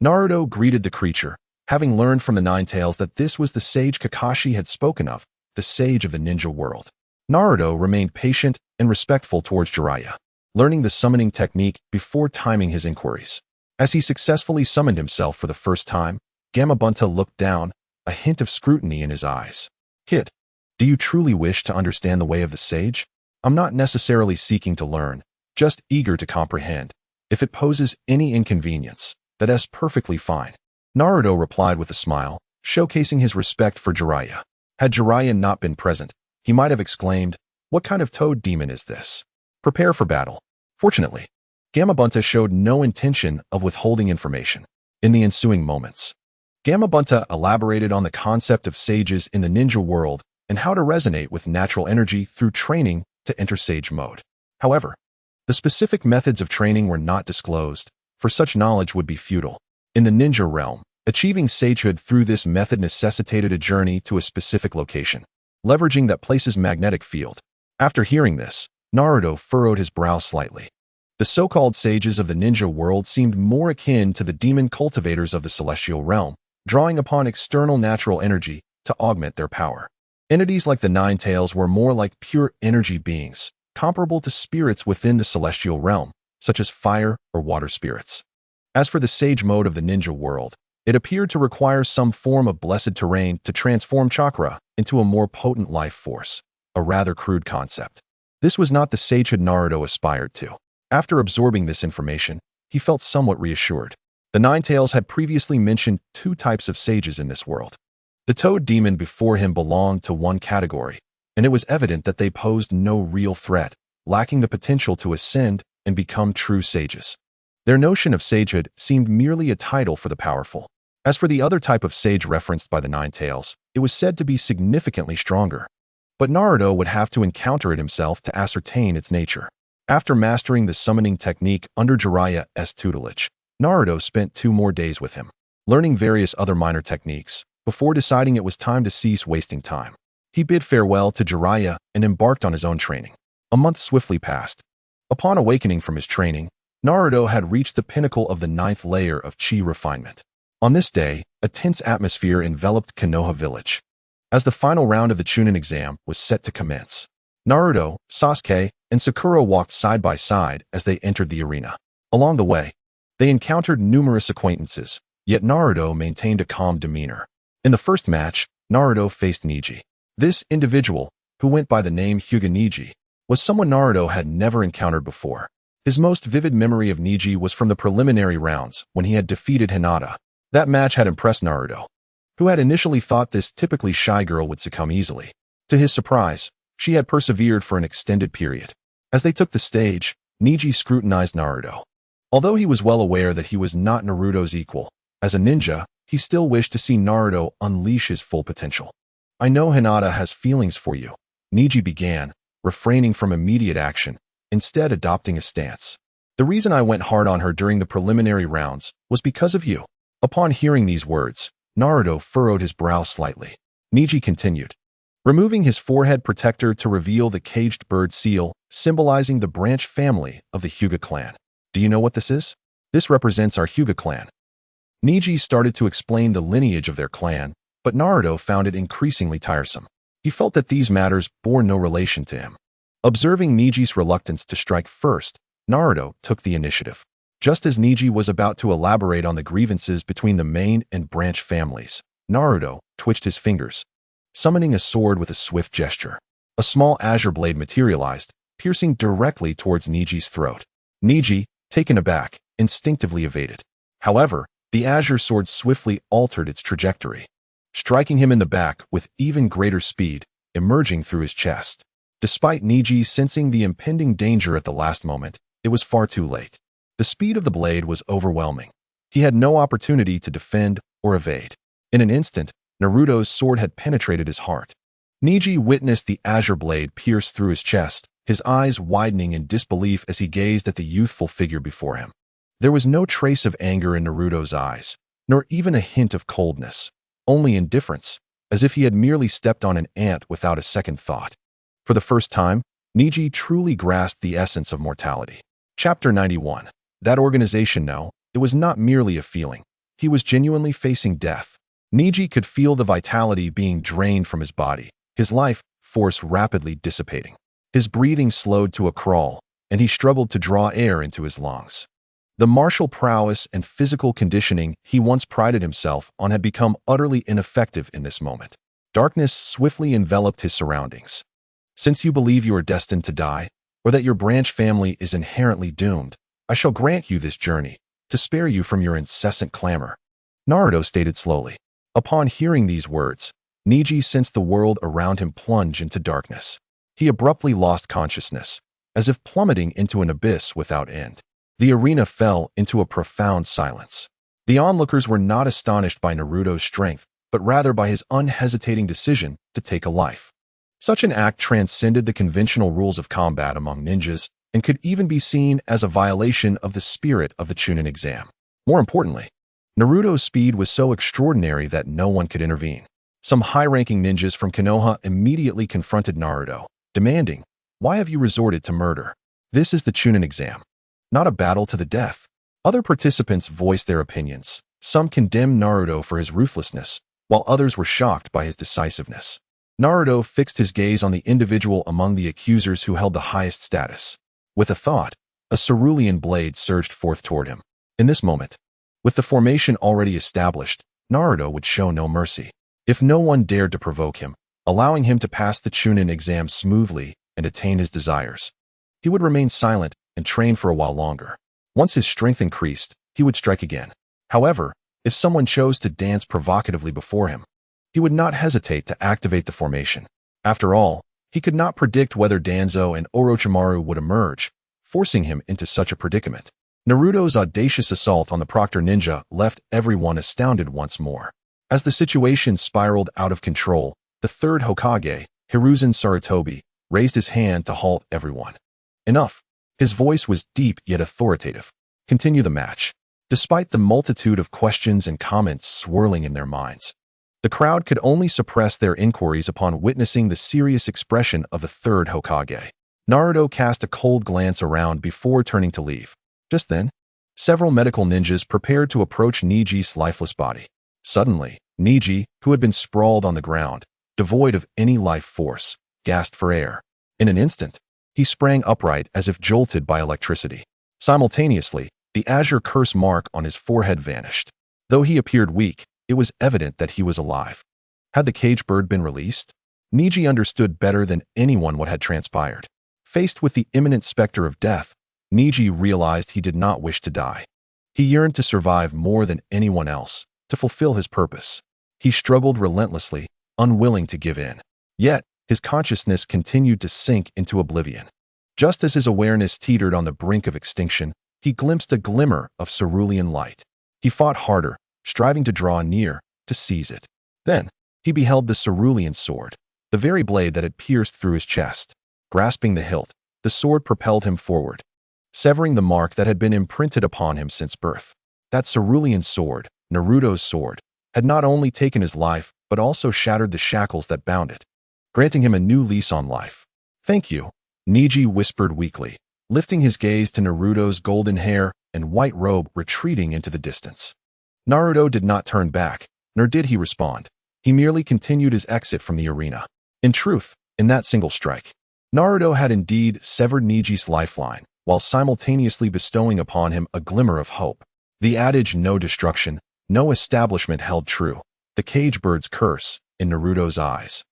Naruto greeted the creature, having learned from the Nine-Tails that this was the sage Kakashi had spoken of, the sage of the ninja world. Naruto remained patient and respectful towards Jiraiya, learning the summoning technique before timing his inquiries. As he successfully summoned himself for the first time, Gamabunta looked down, a hint of scrutiny in his eyes. "Kid, do you truly wish to understand the way of the sage? I'm not necessarily seeking to learn, just eager to comprehend. If it poses any inconvenience, that's perfectly fine." Naruto replied with a smile, showcasing his respect for Jiraiya. Had Jiraiya not been present, he might have exclaimed, "What kind of toad demon is this? Prepare for battle." Fortunately, Gamabunta showed no intention of withholding information. In the ensuing moments, Gamabunta elaborated on the concept of sages in the ninja world and how to resonate with natural energy through training to enter sage mode. However, the specific methods of training were not disclosed, for such knowledge would be futile. In the ninja realm, achieving sagehood through this method necessitated a journey to a specific location, leveraging that place's magnetic field. After hearing this, Naruto furrowed his brow slightly. The so-called sages of the ninja world seemed more akin to the demon cultivators of the celestial realm, drawing upon external natural energy to augment their power. Entities like the Nine-Tails were more like pure energy beings, comparable to spirits within the celestial realm, such as fire or water spirits. As for the sage mode of the ninja world, it appeared to require some form of blessed terrain to transform chakra into a more potent life force, a rather crude concept. This was not the sagehood Naruto aspired to. After absorbing this information, he felt somewhat reassured. The Nine-Tails had previously mentioned two types of sages in this world. The toad demon before him belonged to one category, and it was evident that they posed no real threat, lacking the potential to ascend and become true sages. Their notion of sagehood seemed merely a title for the powerful. As for the other type of sage referenced by the Nine-Tails, it was said to be significantly stronger. But Naruto would have to encounter it himself to ascertain its nature. After mastering the summoning technique under Jiraiya's tutelage, Naruto spent 2 more days with him, learning various other minor techniques, before deciding it was time to cease wasting time. He bid farewell to Jiraiya and embarked on his own training. A month swiftly passed. Upon awakening from his training, Naruto had reached the pinnacle of the 9th layer of chi refinement. On this day, a tense atmosphere enveloped Konoha village. As the final round of the Chunin exam was set to commence, Naruto, Sasuke, and Sakura walked side by side as they entered the arena. Along the way, they encountered numerous acquaintances, yet Naruto maintained a calm demeanor. In the first match, Naruto faced Neji. This individual, who went by the name Hyuga Neji, was someone Naruto had never encountered before. His most vivid memory of Neji was from the preliminary rounds when he had defeated Hinata. That match had impressed Naruto, who had initially thought this typically shy girl would succumb easily. To his surprise, she had persevered for an extended period. As they took the stage, Neji scrutinized Naruto. Although he was well aware that he was not Naruto's equal, as a ninja, he still wished to see Naruto unleash his full potential. I know Hinata has feelings for you, Neji began, refraining from immediate action, instead adopting a stance. The reason I went hard on her during the preliminary rounds was because of you. Upon hearing these words, Naruto furrowed his brow slightly. Neji continued, removing his forehead protector to reveal the caged bird seal, symbolizing the branch family of the Hyuga clan. Do you know what this is? This represents our Hyuga clan. Neji started to explain the lineage of their clan, but Naruto found it increasingly tiresome. He felt that these matters bore no relation to him. Observing Neji's reluctance to strike first, Naruto took the initiative. Just as Neji was about to elaborate on the grievances between the main and branch families, Naruto twitched his fingers, summoning a sword with a swift gesture. A small azure blade materialized, piercing directly towards Neji's throat. Neji, taken aback, instinctively evaded. However, the azure sword swiftly altered its trajectory, striking him in the back with even greater speed, emerging through his chest. Despite Neji sensing the impending danger at the last moment, it was far too late. The speed of the blade was overwhelming. He had no opportunity to defend or evade. In an instant, Naruto's sword had penetrated his heart. Neji witnessed the azure blade pierce through his chest, his eyes widening in disbelief as he gazed at the youthful figure before him. There was no trace of anger in Naruto's eyes, nor even a hint of coldness, only indifference, as if he had merely stepped on an ant without a second thought. For the first time, Neji truly grasped the essence of mortality. Chapter 91. That organization, no, it was not merely a feeling. He was genuinely facing death. Neji could feel the vitality being drained from his body, his life force rapidly dissipating. His breathing slowed to a crawl, and he struggled to draw air into his lungs. The martial prowess and physical conditioning he once prided himself on had become utterly ineffective in this moment. Darkness swiftly enveloped his surroundings. Since you believe you are destined to die, or that your branch family is inherently doomed, I shall grant you this journey, to spare you from your incessant clamor, Naruto stated slowly. Upon hearing these words, Neji sensed the world around him plunge into darkness. He abruptly lost consciousness, as if plummeting into an abyss without end. The arena fell into a profound silence. The onlookers were not astonished by Naruto's strength, but rather by his unhesitating decision to take a life. Such an act transcended the conventional rules of combat among ninjas and could even be seen as a violation of the spirit of the Chunin exam. More importantly, Naruto's speed was so extraordinary that no one could intervene. Some high-ranking ninjas from Konoha immediately confronted Naruto, demanding, "Why have you resorted to murder? This is the Chunin exam, not a battle to the death." Other participants voiced their opinions. Some condemned Naruto for his ruthlessness, while others were shocked by his decisiveness. Naruto fixed his gaze on the individual among the accusers who held the highest status. With a thought, a cerulean blade surged forth toward him. In this moment, with the formation already established, Naruto would show no mercy. If no one dared to provoke him, allowing him to pass the Chunin exam smoothly and attain his desires, he would remain silent and train for a while longer. Once his strength increased, he would strike again. However, if someone chose to dance provocatively before him, he would not hesitate to activate the formation. After all, he could not predict whether Danzo and Orochimaru would emerge, forcing him into such a predicament. Naruto's audacious assault on the Proctor Ninja left everyone astounded once more. As the situation spiraled out of control, the third Hokage, Hiruzen Sarutobi, raised his hand to halt everyone. Enough. His voice was deep yet authoritative. Continue the match. Despite the multitude of questions and comments swirling in their minds, the crowd could only suppress their inquiries upon witnessing the serious expression of the third Hokage. Naruto cast a cold glance around before turning to leave. Just then, several medical ninjas prepared to approach Neji's lifeless body. Suddenly, Neji, who had been sprawled on the ground, devoid of any life force, gasped for air. In an instant, he sprang upright as if jolted by electricity. Simultaneously, the azure curse mark on his forehead vanished. Though he appeared weak, it was evident that he was alive. Had the cage bird been released? Neji understood better than anyone what had transpired. Faced with the imminent specter of death, Niji realized he did not wish to die. He yearned to survive more than anyone else, to fulfill his purpose. He struggled relentlessly, unwilling to give in. Yet, his consciousness continued to sink into oblivion. Just as his awareness teetered on the brink of extinction, he glimpsed a glimmer of cerulean light. He fought harder, striving to draw near, to seize it. Then, he beheld the cerulean sword, the very blade that had pierced through his chest. Grasping the hilt, the sword propelled him forward, severing the mark that had been imprinted upon him since birth. That cerulean sword, Naruto's sword, had not only taken his life, but also shattered the shackles that bound it, granting him a new lease on life. "Thank you," Niji whispered weakly, lifting his gaze to Naruto's golden hair and white robe retreating into the distance. Naruto did not turn back, nor did he respond. He merely continued his exit from the arena. In truth, in that single strike, Naruto had indeed severed Niji's lifeline, while simultaneously bestowing upon him a glimmer of hope. The adage "no destruction, no establishment" held true. The cage bird's curse, in Naruto's eyes,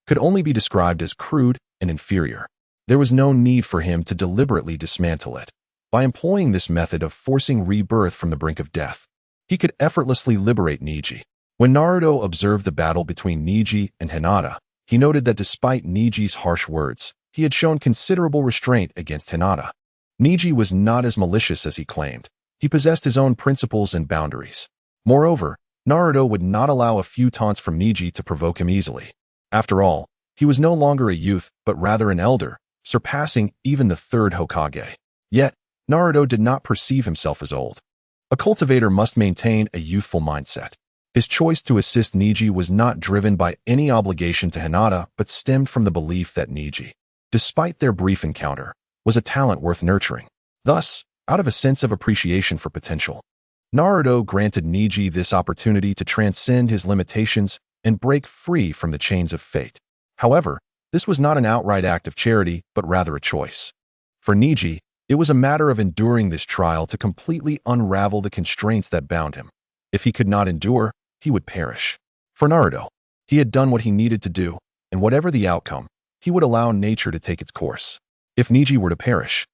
could only be described as crude and inferior. There was no need for him to deliberately dismantle it. By employing this method of forcing rebirth from the brink of death, he could effortlessly liberate Niji. When Naruto observed the battle between Niji and Hinata, he noted that despite Niji's harsh words, he had shown considerable restraint against Hinata. Niji was not as malicious as he claimed. He possessed his own principles and boundaries. Moreover, Naruto would not allow a few taunts from Niji to provoke him easily. After all, he was no longer a youth, but rather an elder, surpassing even the third Hokage. Yet, Naruto did not perceive himself as old. A cultivator must maintain a youthful mindset. His choice to assist Niji was not driven by any obligation to Hinata, but stemmed from the belief that Niji, despite their brief encounter, was a talent worth nurturing. Thus, out of a sense of appreciation for potential, Naruto granted Niji this opportunity to transcend his limitations and break free from the chains of fate. However, this was not an outright act of charity, but rather a choice. For Niji, it was a matter of enduring this trial to completely unravel the constraints that bound him. If he could not endure, he would perish. For Naruto, he had done what he needed to do, and whatever the outcome, he would allow nature to take its course. If Niji were to perish,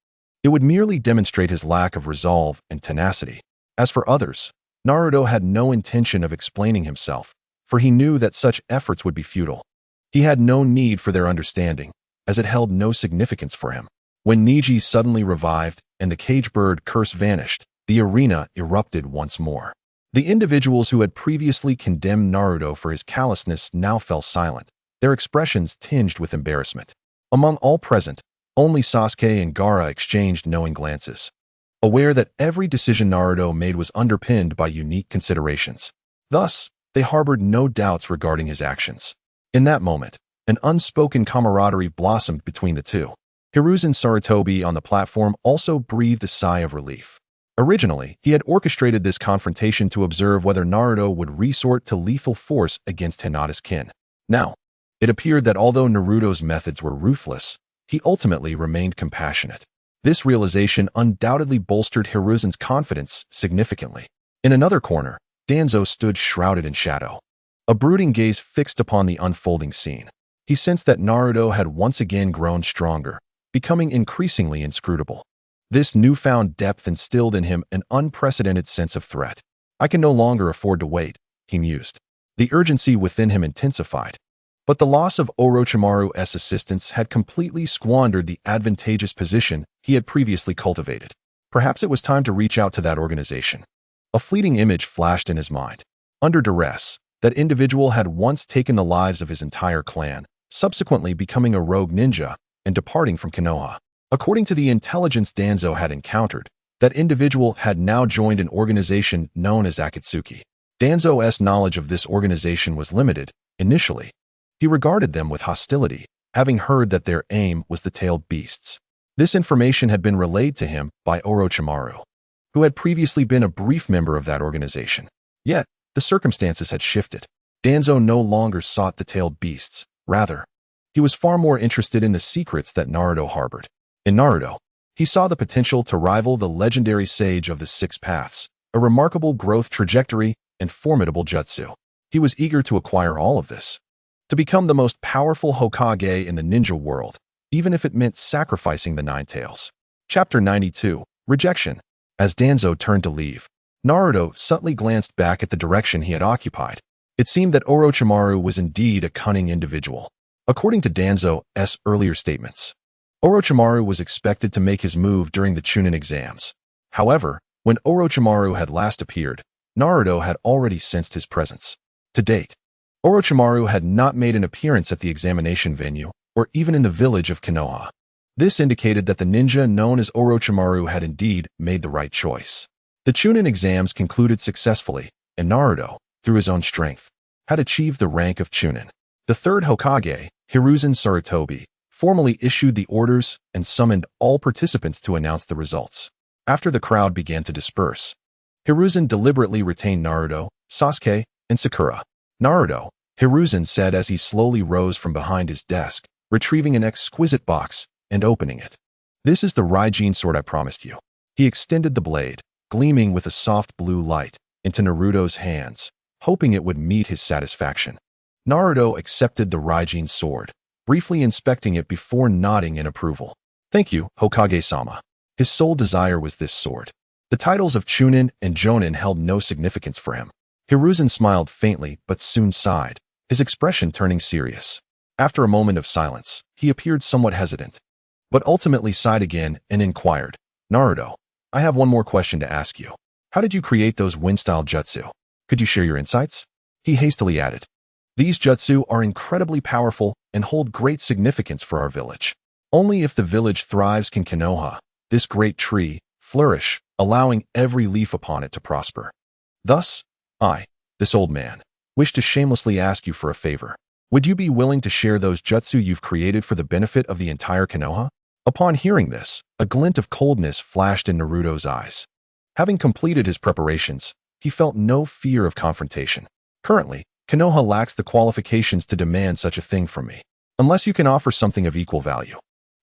it would merely demonstrate his lack of resolve and tenacity. As for others, Naruto had no intention of explaining himself, for he knew that such efforts would be futile. He had no need for their understanding, as it held no significance for him. When Niji suddenly revived and the cage bird curse vanished, the arena erupted once more. The individuals who had previously condemned Naruto for his callousness now fell silent, their expressions tinged with embarrassment. Among all present, only Sasuke and Gaara exchanged knowing glances, aware that every decision Naruto made was underpinned by unique considerations. Thus, they harbored no doubts regarding his actions. In that moment, an unspoken camaraderie blossomed between the two. Hiruzen Sarutobi on the platform also breathed a sigh of relief. Originally, he had orchestrated this confrontation to observe whether Naruto would resort to lethal force against Hinata's kin. Now, it appeared that although Naruto's methods were ruthless, he ultimately remained compassionate. This realization undoubtedly bolstered Hiruzen's confidence significantly. In another corner, Danzo stood shrouded in shadow, a brooding gaze fixed upon the unfolding scene. He sensed that Naruto had once again grown stronger, becoming increasingly inscrutable. This newfound depth instilled in him an unprecedented sense of threat. "I can no longer afford to wait," he mused. The urgency within him intensified. But the loss of Orochimaru's assistance had completely squandered the advantageous position he had previously cultivated. Perhaps it was time to reach out to that organization. A fleeting image flashed in his mind. Under duress, that individual had once taken the lives of his entire clan, subsequently becoming a rogue ninja and departing from Konoha. According to the intelligence Danzo had encountered, that individual had now joined an organization known as Akatsuki. Danzo's knowledge of this organization was limited. Initially, he regarded them with hostility, having heard that their aim was the tailed beasts. This information had been relayed to him by Orochimaru, who had previously been a brief member of that organization. Yet, the circumstances had shifted. Danzo no longer sought the tailed beasts. Rather, he was far more interested in the secrets that Naruto harbored. In Naruto, he saw the potential to rival the legendary sage of the Six Paths, a remarkable growth trajectory and formidable jutsu. He was eager to acquire all of this, to become the most powerful Hokage in the ninja world, even if it meant sacrificing the Nine-Tails. Chapter 92, Rejection. As Danzo turned to leave, Naruto subtly glanced back at the direction he had occupied. It seemed that Orochimaru was indeed a cunning individual. According to Danzo's earlier statements, Orochimaru was expected to make his move during the Chunin exams. However, when Orochimaru had last appeared, Naruto had already sensed his presence. To date, Orochimaru had not made an appearance at the examination venue, or even in the village of Konoha. This indicated that the ninja known as Orochimaru had indeed made the right choice. The Chunin exams concluded successfully, and Naruto, through his own strength, had achieved the rank of Chunin. The third Hokage, Hiruzen Sarutobi, formally issued the orders and summoned all participants to announce the results. After the crowd began to disperse, Hiruzen deliberately retained Naruto, Sasuke, and Sakura. Naruto, Hiruzen said as he slowly rose from behind his desk, retrieving an exquisite box and opening it. This is the Raijin sword I promised you. He extended the blade, gleaming with a soft blue light, into Naruto's hands, hoping it would meet his satisfaction. Naruto accepted the Raijin sword, briefly inspecting it before nodding in approval. Thank you, Hokage-sama. His sole desire was this sword. The titles of Chunin and Jonin held no significance for him. Hiruzen smiled faintly but soon sighed, his expression turning serious. After a moment of silence, he appeared somewhat hesitant, but ultimately sighed again and inquired, Naruto, I have one more question to ask you. How did you create those wind-style jutsu? Could you share your insights? He hastily added, these jutsu are incredibly powerful and hold great significance for our village. Only if the village thrives can Konoha, this great tree, flourish, allowing every leaf upon it to prosper. Thus, I, this old man, wish to shamelessly ask you for a favor. Would you be willing to share those jutsu you've created for the benefit of the entire Konoha? Upon hearing this, a glint of coldness flashed in Naruto's eyes. Having completed his preparations, he felt no fear of confrontation. Currently, Konoha lacks the qualifications to demand such a thing from me, unless you can offer something of equal value.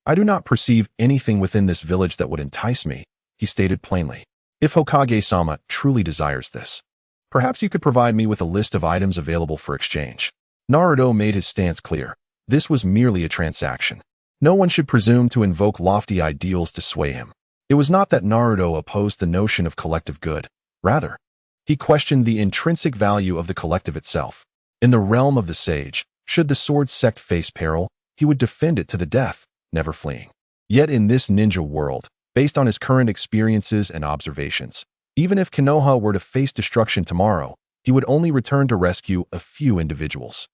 I do not perceive anything within this village that would entice me, he stated plainly. If Hokage-sama truly desires this, perhaps you could provide me with a list of items available for exchange. Naruto made his stance clear. This was merely a transaction. No one should presume to invoke lofty ideals to sway him. It was not that Naruto opposed the notion of collective good. Rather, he questioned the intrinsic value of the collective itself. In the realm of the sage, should the sword sect face peril, he would defend it to the death, never fleeing. Yet in this ninja world, based on his current experiences and observations, even if Konoha were to face destruction tomorrow, he would only return to rescue a few individuals.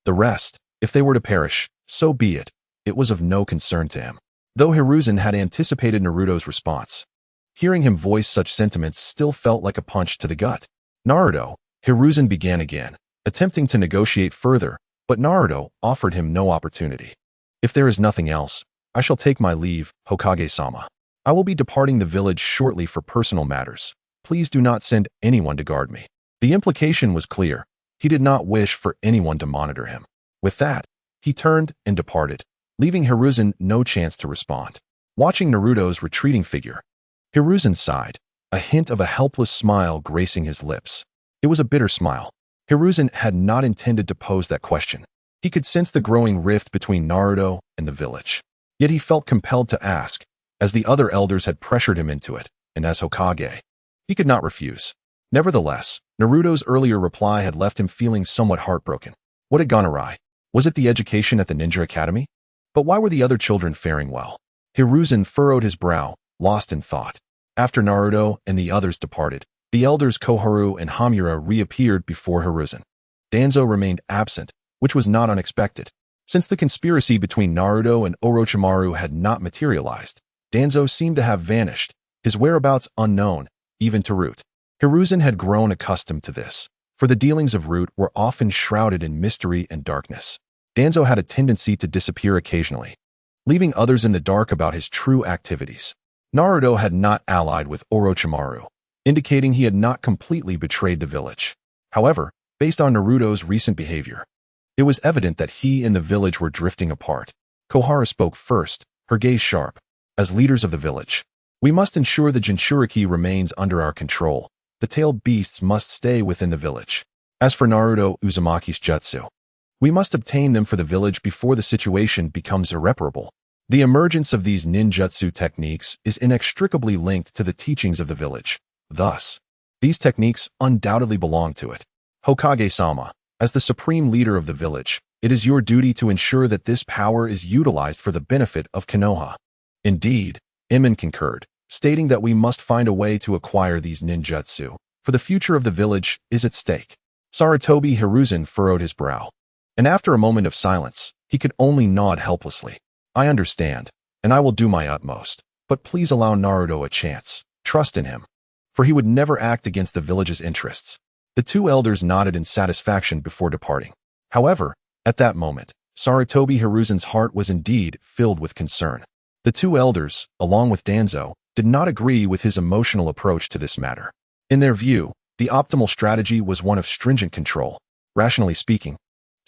The rest, if they were to perish, so be it. It was of no concern to him. Though Hiruzen had anticipated Naruto's response, hearing him voice such sentiments still felt like a punch to the gut. Naruto, Hiruzen began again, attempting to negotiate further, but Naruto offered him no opportunity. If there is nothing else, I shall take my leave, Hokage-sama. I will be departing the village shortly for personal matters. Please do not send anyone to guard me. The implication was clear. He did not wish for anyone to monitor him. With that, he turned and departed, leaving Hiruzen no chance to respond. Watching Naruto's retreating figure, Hiruzen sighed, a hint of a helpless smile gracing his lips. It was a bitter smile. Hiruzen had not intended to pose that question. He could sense the growing rift between Naruto and the village. Yet he felt compelled to ask, as the other elders had pressured him into it, and as Hokage, he could not refuse. Nevertheless, Naruto's earlier reply had left him feeling somewhat heartbroken. What had gone awry? Was it the education at the ninja academy? But why were the other children faring well? Hiruzen furrowed his brow, lost in thought. After Naruto and the others departed, the elders Koharu and Hamura reappeared before Hiruzen. Danzo remained absent, which was not unexpected. Since the conspiracy between Naruto and Orochimaru had not materialized, Danzo seemed to have vanished, his whereabouts unknown, even to Root. Hiruzen had grown accustomed to this, for the dealings of Root were often shrouded in mystery and darkness. Danzo had a tendency to disappear occasionally, leaving others in the dark about his true activities. Naruto had not allied with Orochimaru, indicating he had not completely betrayed the village. However, based on Naruto's recent behavior, it was evident that he and the village were drifting apart. Koharu spoke first, her gaze sharp. As leaders of the village, we must ensure the Jinchuriki remains under our control. The tailed beasts must stay within the village. As for Naruto Uzumaki's jutsu, we must obtain them for the village before the situation becomes irreparable. The emergence of these ninjutsu techniques is inextricably linked to the teachings of the village. Thus, these techniques undoubtedly belong to it. Hokage-sama, as the supreme leader of the village, it is your duty to ensure that this power is utilized for the benefit of Konoha. Indeed, Emon concurred, stating that we must find a way to acquire these ninjutsu, for the future of the village is at stake. Sarutobi Hiruzen furrowed his brow, and after a moment of silence, he could only nod helplessly. I understand, and I will do my utmost, but please allow Naruto a chance. Trust in him, for he would never act against the village's interests. The two elders nodded in satisfaction before departing. However, at that moment, Sarutobi Hiruzen's heart was indeed filled with concern. The two elders, along with Danzo, did not agree with his emotional approach to this matter. In their view, the optimal strategy was one of stringent control. Rationally speaking,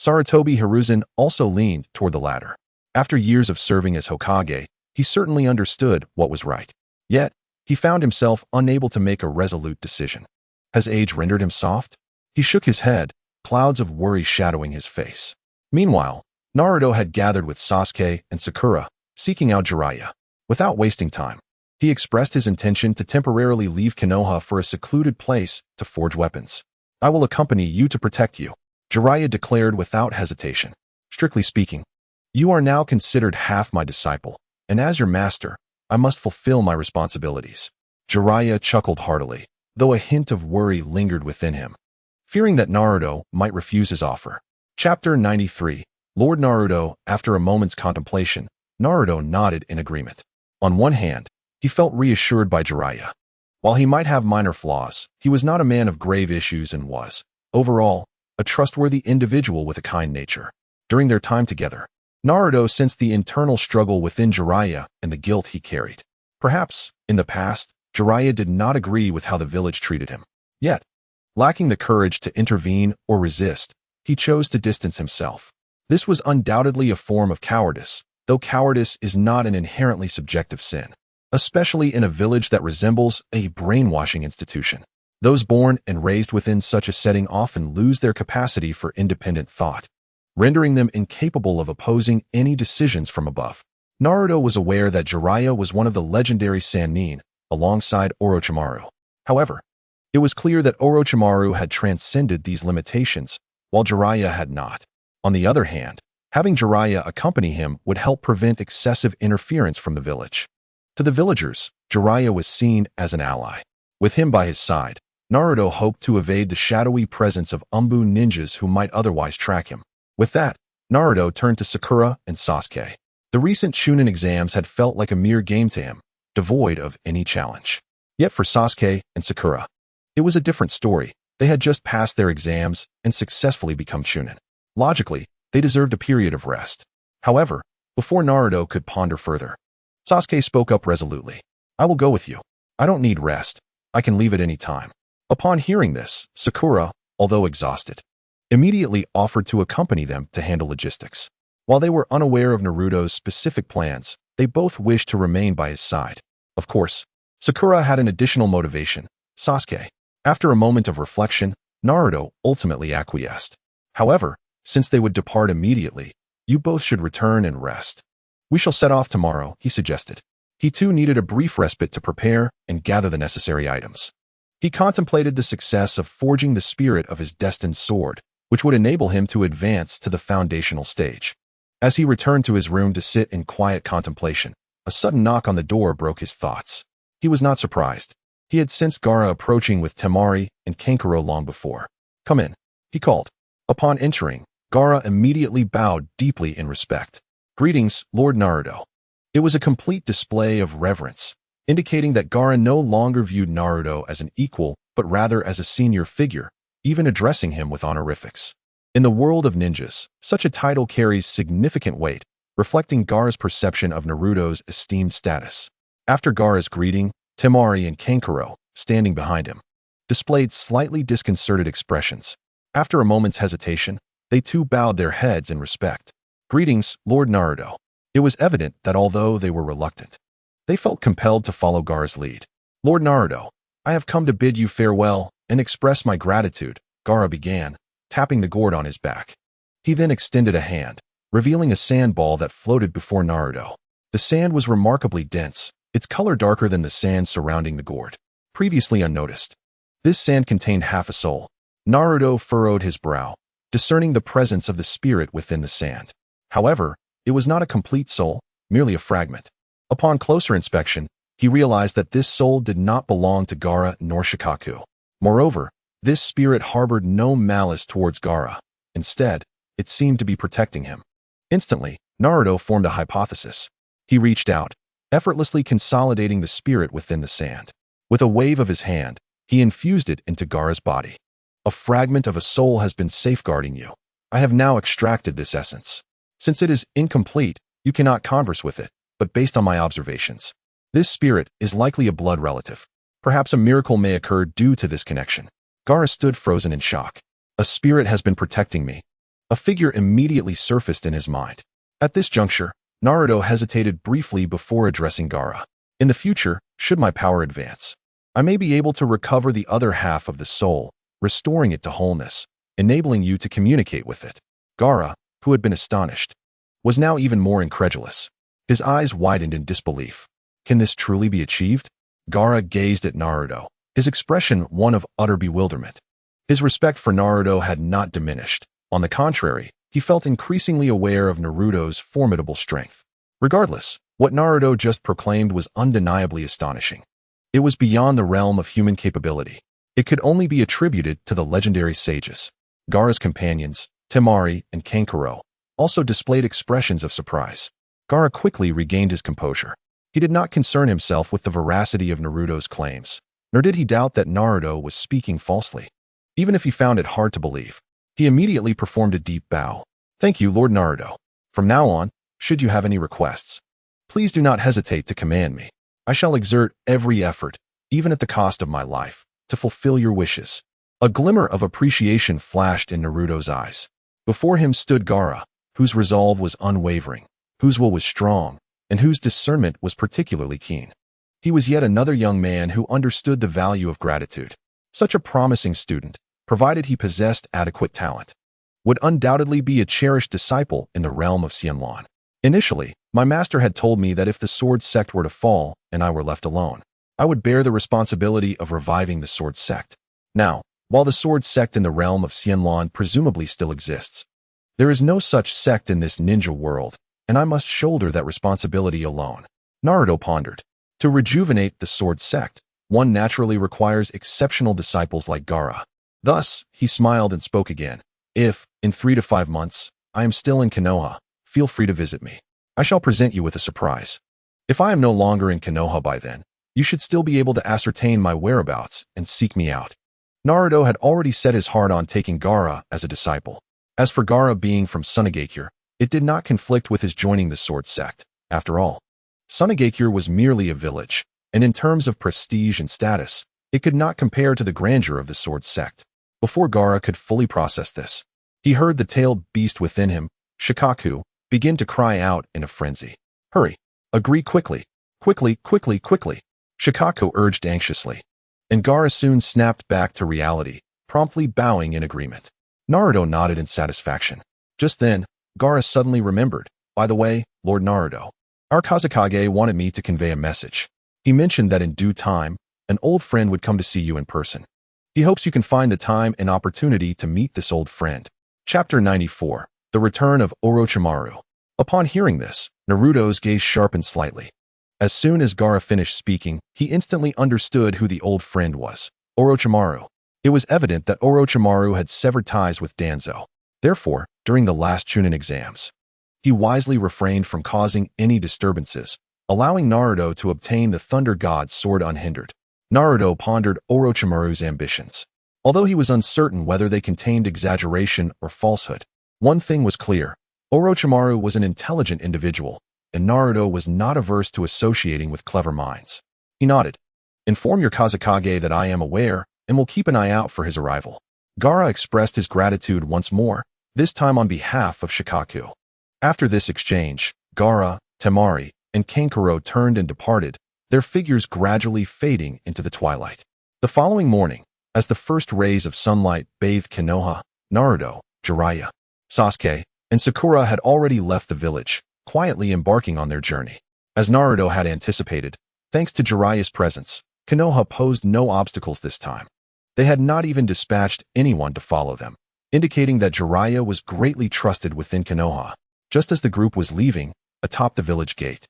Sarutobi Hiruzen also leaned toward the latter. After years of serving as Hokage, he certainly understood what was right. Yet, he found himself unable to make a resolute decision. Has age rendered him soft? He shook his head, clouds of worry shadowing his face. Meanwhile, Naruto had gathered with Sasuke and Sakura, seeking out Jiraiya. Without wasting time, he expressed his intention to temporarily leave Konoha for a secluded place to forge weapons. I will accompany you to protect you, Jiraiya declared without hesitation. Strictly speaking, you are now considered half my disciple, and as your master, I must fulfill my responsibilities. Jiraiya chuckled heartily, though a hint of worry lingered within him, fearing that Naruto might refuse his offer. Chapter 93. Lord Naruto. After a moment's contemplation, Naruto nodded in agreement. On one hand, he felt reassured by Jiraiya. While he might have minor flaws, he was not a man of grave issues and was, overall, a trustworthy individual with a kind nature. During their time together, Naruto sensed the internal struggle within Jiraiya and the guilt he carried. Perhaps, in the past, Jiraiya did not agree with how the village treated him. Yet, lacking the courage to intervene or resist, he chose to distance himself. This was undoubtedly a form of cowardice, though cowardice is not an inherently subjective sin, especially in a village that resembles a brainwashing institution. Those born and raised within such a setting often lose their capacity for independent thought, rendering them incapable of opposing any decisions from above. Naruto was aware that Jiraiya was one of the legendary Sannin, alongside Orochimaru. However, it was clear that Orochimaru had transcended these limitations, while Jiraiya had not. On the other hand, having Jiraiya accompany him would help prevent excessive interference from the village. To the villagers, Jiraiya was seen as an ally. With him by his side, Naruto hoped to evade the shadowy presence of Umbu ninjas who might otherwise track him. With that, Naruto turned to Sakura and Sasuke. The recent Chunin exams had felt like a mere game to him, devoid of any challenge. Yet for Sasuke and Sakura, it was a different story. They had just passed their exams and successfully become Chunin. Logically, they deserved a period of rest. However, before Naruto could ponder further, Sasuke spoke up resolutely. I will go with you. I don't need rest. I can leave at any time. Upon hearing this, Sakura, although exhausted, immediately offered to accompany them to handle logistics. While they were unaware of Naruto's specific plans, they both wished to remain by his side. Of course, Sakura had an additional motivation, Sasuke. After a moment of reflection, Naruto ultimately acquiesced. However, since they would depart immediately, you both should return and rest. We shall set off tomorrow, he suggested. He too needed a brief respite to prepare and gather the necessary items. He contemplated the success of forging the spirit of his destined sword, which would enable him to advance to the foundational stage. As he returned to his room to sit in quiet contemplation, a sudden knock on the door broke his thoughts. He was not surprised. He had sensed Gaara approaching with Temari and Kankuro long before. Come in, he called. Upon entering, Gaara immediately bowed deeply in respect. Greetings, Lord Naruto. It was a complete display of reverence, indicating that Gaara no longer viewed Naruto as an equal, but rather as a senior figure, even addressing him with honorifics. In the world of ninjas, such a title carries significant weight, reflecting Gaara's perception of Naruto's esteemed status. After Gaara's greeting, Temari and Kankuro, standing behind him, displayed slightly disconcerted expressions. After a moment's hesitation, they too bowed their heads in respect. Greetings, Lord Naruto. It was evident that although they were reluctant, they felt compelled to follow Gaara's lead. Lord Naruto, I have come to bid you farewell and express my gratitude, Gaara began, tapping the gourd on his back. He then extended a hand, revealing a sand ball that floated before Naruto. The sand was remarkably dense, its color darker than the sand surrounding the gourd, previously unnoticed. This sand contained half a soul. Naruto furrowed his brow, discerning the presence of the spirit within the sand. However, it was not a complete soul, merely a fragment. Upon closer inspection, he realized that this soul did not belong to Gaara nor Shikaku. Moreover, this spirit harbored no malice towards Gaara. Instead, it seemed to be protecting him. Instantly, Naruto formed a hypothesis. He reached out, effortlessly consolidating the spirit within the sand. With a wave of his hand, he infused it into Gaara's body. A fragment of a soul has been safeguarding you. I have now extracted this essence. Since it is incomplete, you cannot converse with it, but based on my observations, this spirit is likely a blood relative. Perhaps a miracle may occur due to this connection. Gaara stood frozen in shock. A spirit has been protecting me. A figure immediately surfaced in his mind. At this juncture, Naruto hesitated briefly before addressing Gaara. In the future, should my power advance, I may be able to recover the other half of the soul, restoring it to wholeness, enabling you to communicate with it. Gaara, who had been astonished, was now even more incredulous. His eyes widened in disbelief. Can this truly be achieved? Gaara gazed at Naruto, his expression one of utter bewilderment. His respect for Naruto had not diminished. On the contrary, he felt increasingly aware of Naruto's formidable strength. Regardless, what Naruto just proclaimed was undeniably astonishing. It was beyond the realm of human capability. It could only be attributed to the legendary sages. Gaara's companions, Temari and Kankuro, also displayed expressions of surprise. Gaara quickly regained his composure. He did not concern himself with the veracity of Naruto's claims, nor did he doubt that Naruto was speaking falsely. Even if he found it hard to believe, he immediately performed a deep bow. Thank you, Lord Naruto. From now on, should you have any requests, please do not hesitate to command me. I shall exert every effort, even at the cost of my life, to fulfill your wishes. A glimmer of appreciation flashed in Naruto's eyes. Before him stood Gaara, whose resolve was unwavering, whose will was strong, and whose discernment was particularly keen. He was yet another young man who understood the value of gratitude. Such a promising student, provided he possessed adequate talent, would undoubtedly be a cherished disciple in the realm of Xianlan. Initially, my master had told me that if the sword sect were to fall and I were left alone, I would bear the responsibility of reviving the sword sect. Now, while the sword sect in the realm of Xianlan presumably still exists, there is no such sect in this ninja world, and I must shoulder that responsibility alone. Naruto pondered. To rejuvenate the sword sect, one naturally requires exceptional disciples like Gaara. Thus, he smiled and spoke again. If, in 3 to 5 months, I am still in Konoha, feel free to visit me. I shall present you with a surprise. If I am no longer in Konoha by then, you should still be able to ascertain my whereabouts and seek me out. Naruto had already set his heart on taking Gaara as a disciple. As for Gaara being from Sunagakure, it did not conflict with his joining the sword sect. After all, Sunagakure was merely a village, and in terms of prestige and status, it could not compare to the grandeur of the sword sect. Before Gaara could fully process this, he heard the tailed beast within him, Shikaku, begin to cry out in a frenzy. Hurry! Agree quickly! Quickly, quickly, quickly! Shikaku urged anxiously. And Gaara soon snapped back to reality, promptly bowing in agreement. Naruto nodded in satisfaction. Just then, Gaara suddenly remembered. By the way, Lord Naruto, our Kazekage wanted me to convey a message. He mentioned that in due time, an old friend would come to see you in person. He hopes you can find the time and opportunity to meet this old friend. Chapter 94. The Return of Orochimaru. Upon hearing this, Naruto's gaze sharpened slightly. As soon as Gaara finished speaking, he instantly understood who the old friend was, Orochimaru. It was evident that Orochimaru had severed ties with Danzo. Therefore, during the last Chunin exams, he wisely refrained from causing any disturbances, allowing Naruto to obtain the Thunder God's sword unhindered. Naruto pondered Orochimaru's ambitions. Although he was uncertain whether they contained exaggeration or falsehood, one thing was clear. Orochimaru was an intelligent individual, and Naruto was not averse to associating with clever minds. He nodded. Inform your Kazekage that I am aware, and will keep an eye out for his arrival. Gaara expressed his gratitude once more, this time on behalf of Shikaku. After this exchange, Gaara, Temari, and Kankuro turned and departed, their figures gradually fading into the twilight. The following morning, as the first rays of sunlight bathed Konoha, Naruto, Jiraiya, Sasuke, and Sakura had already left the village, quietly embarking on their journey. As Naruto had anticipated, thanks to Jiraiya's presence, Konoha posed no obstacles this time. They had not even dispatched anyone to follow them, indicating that Jiraiya was greatly trusted within Konoha. Just as the group was leaving, atop the village gate,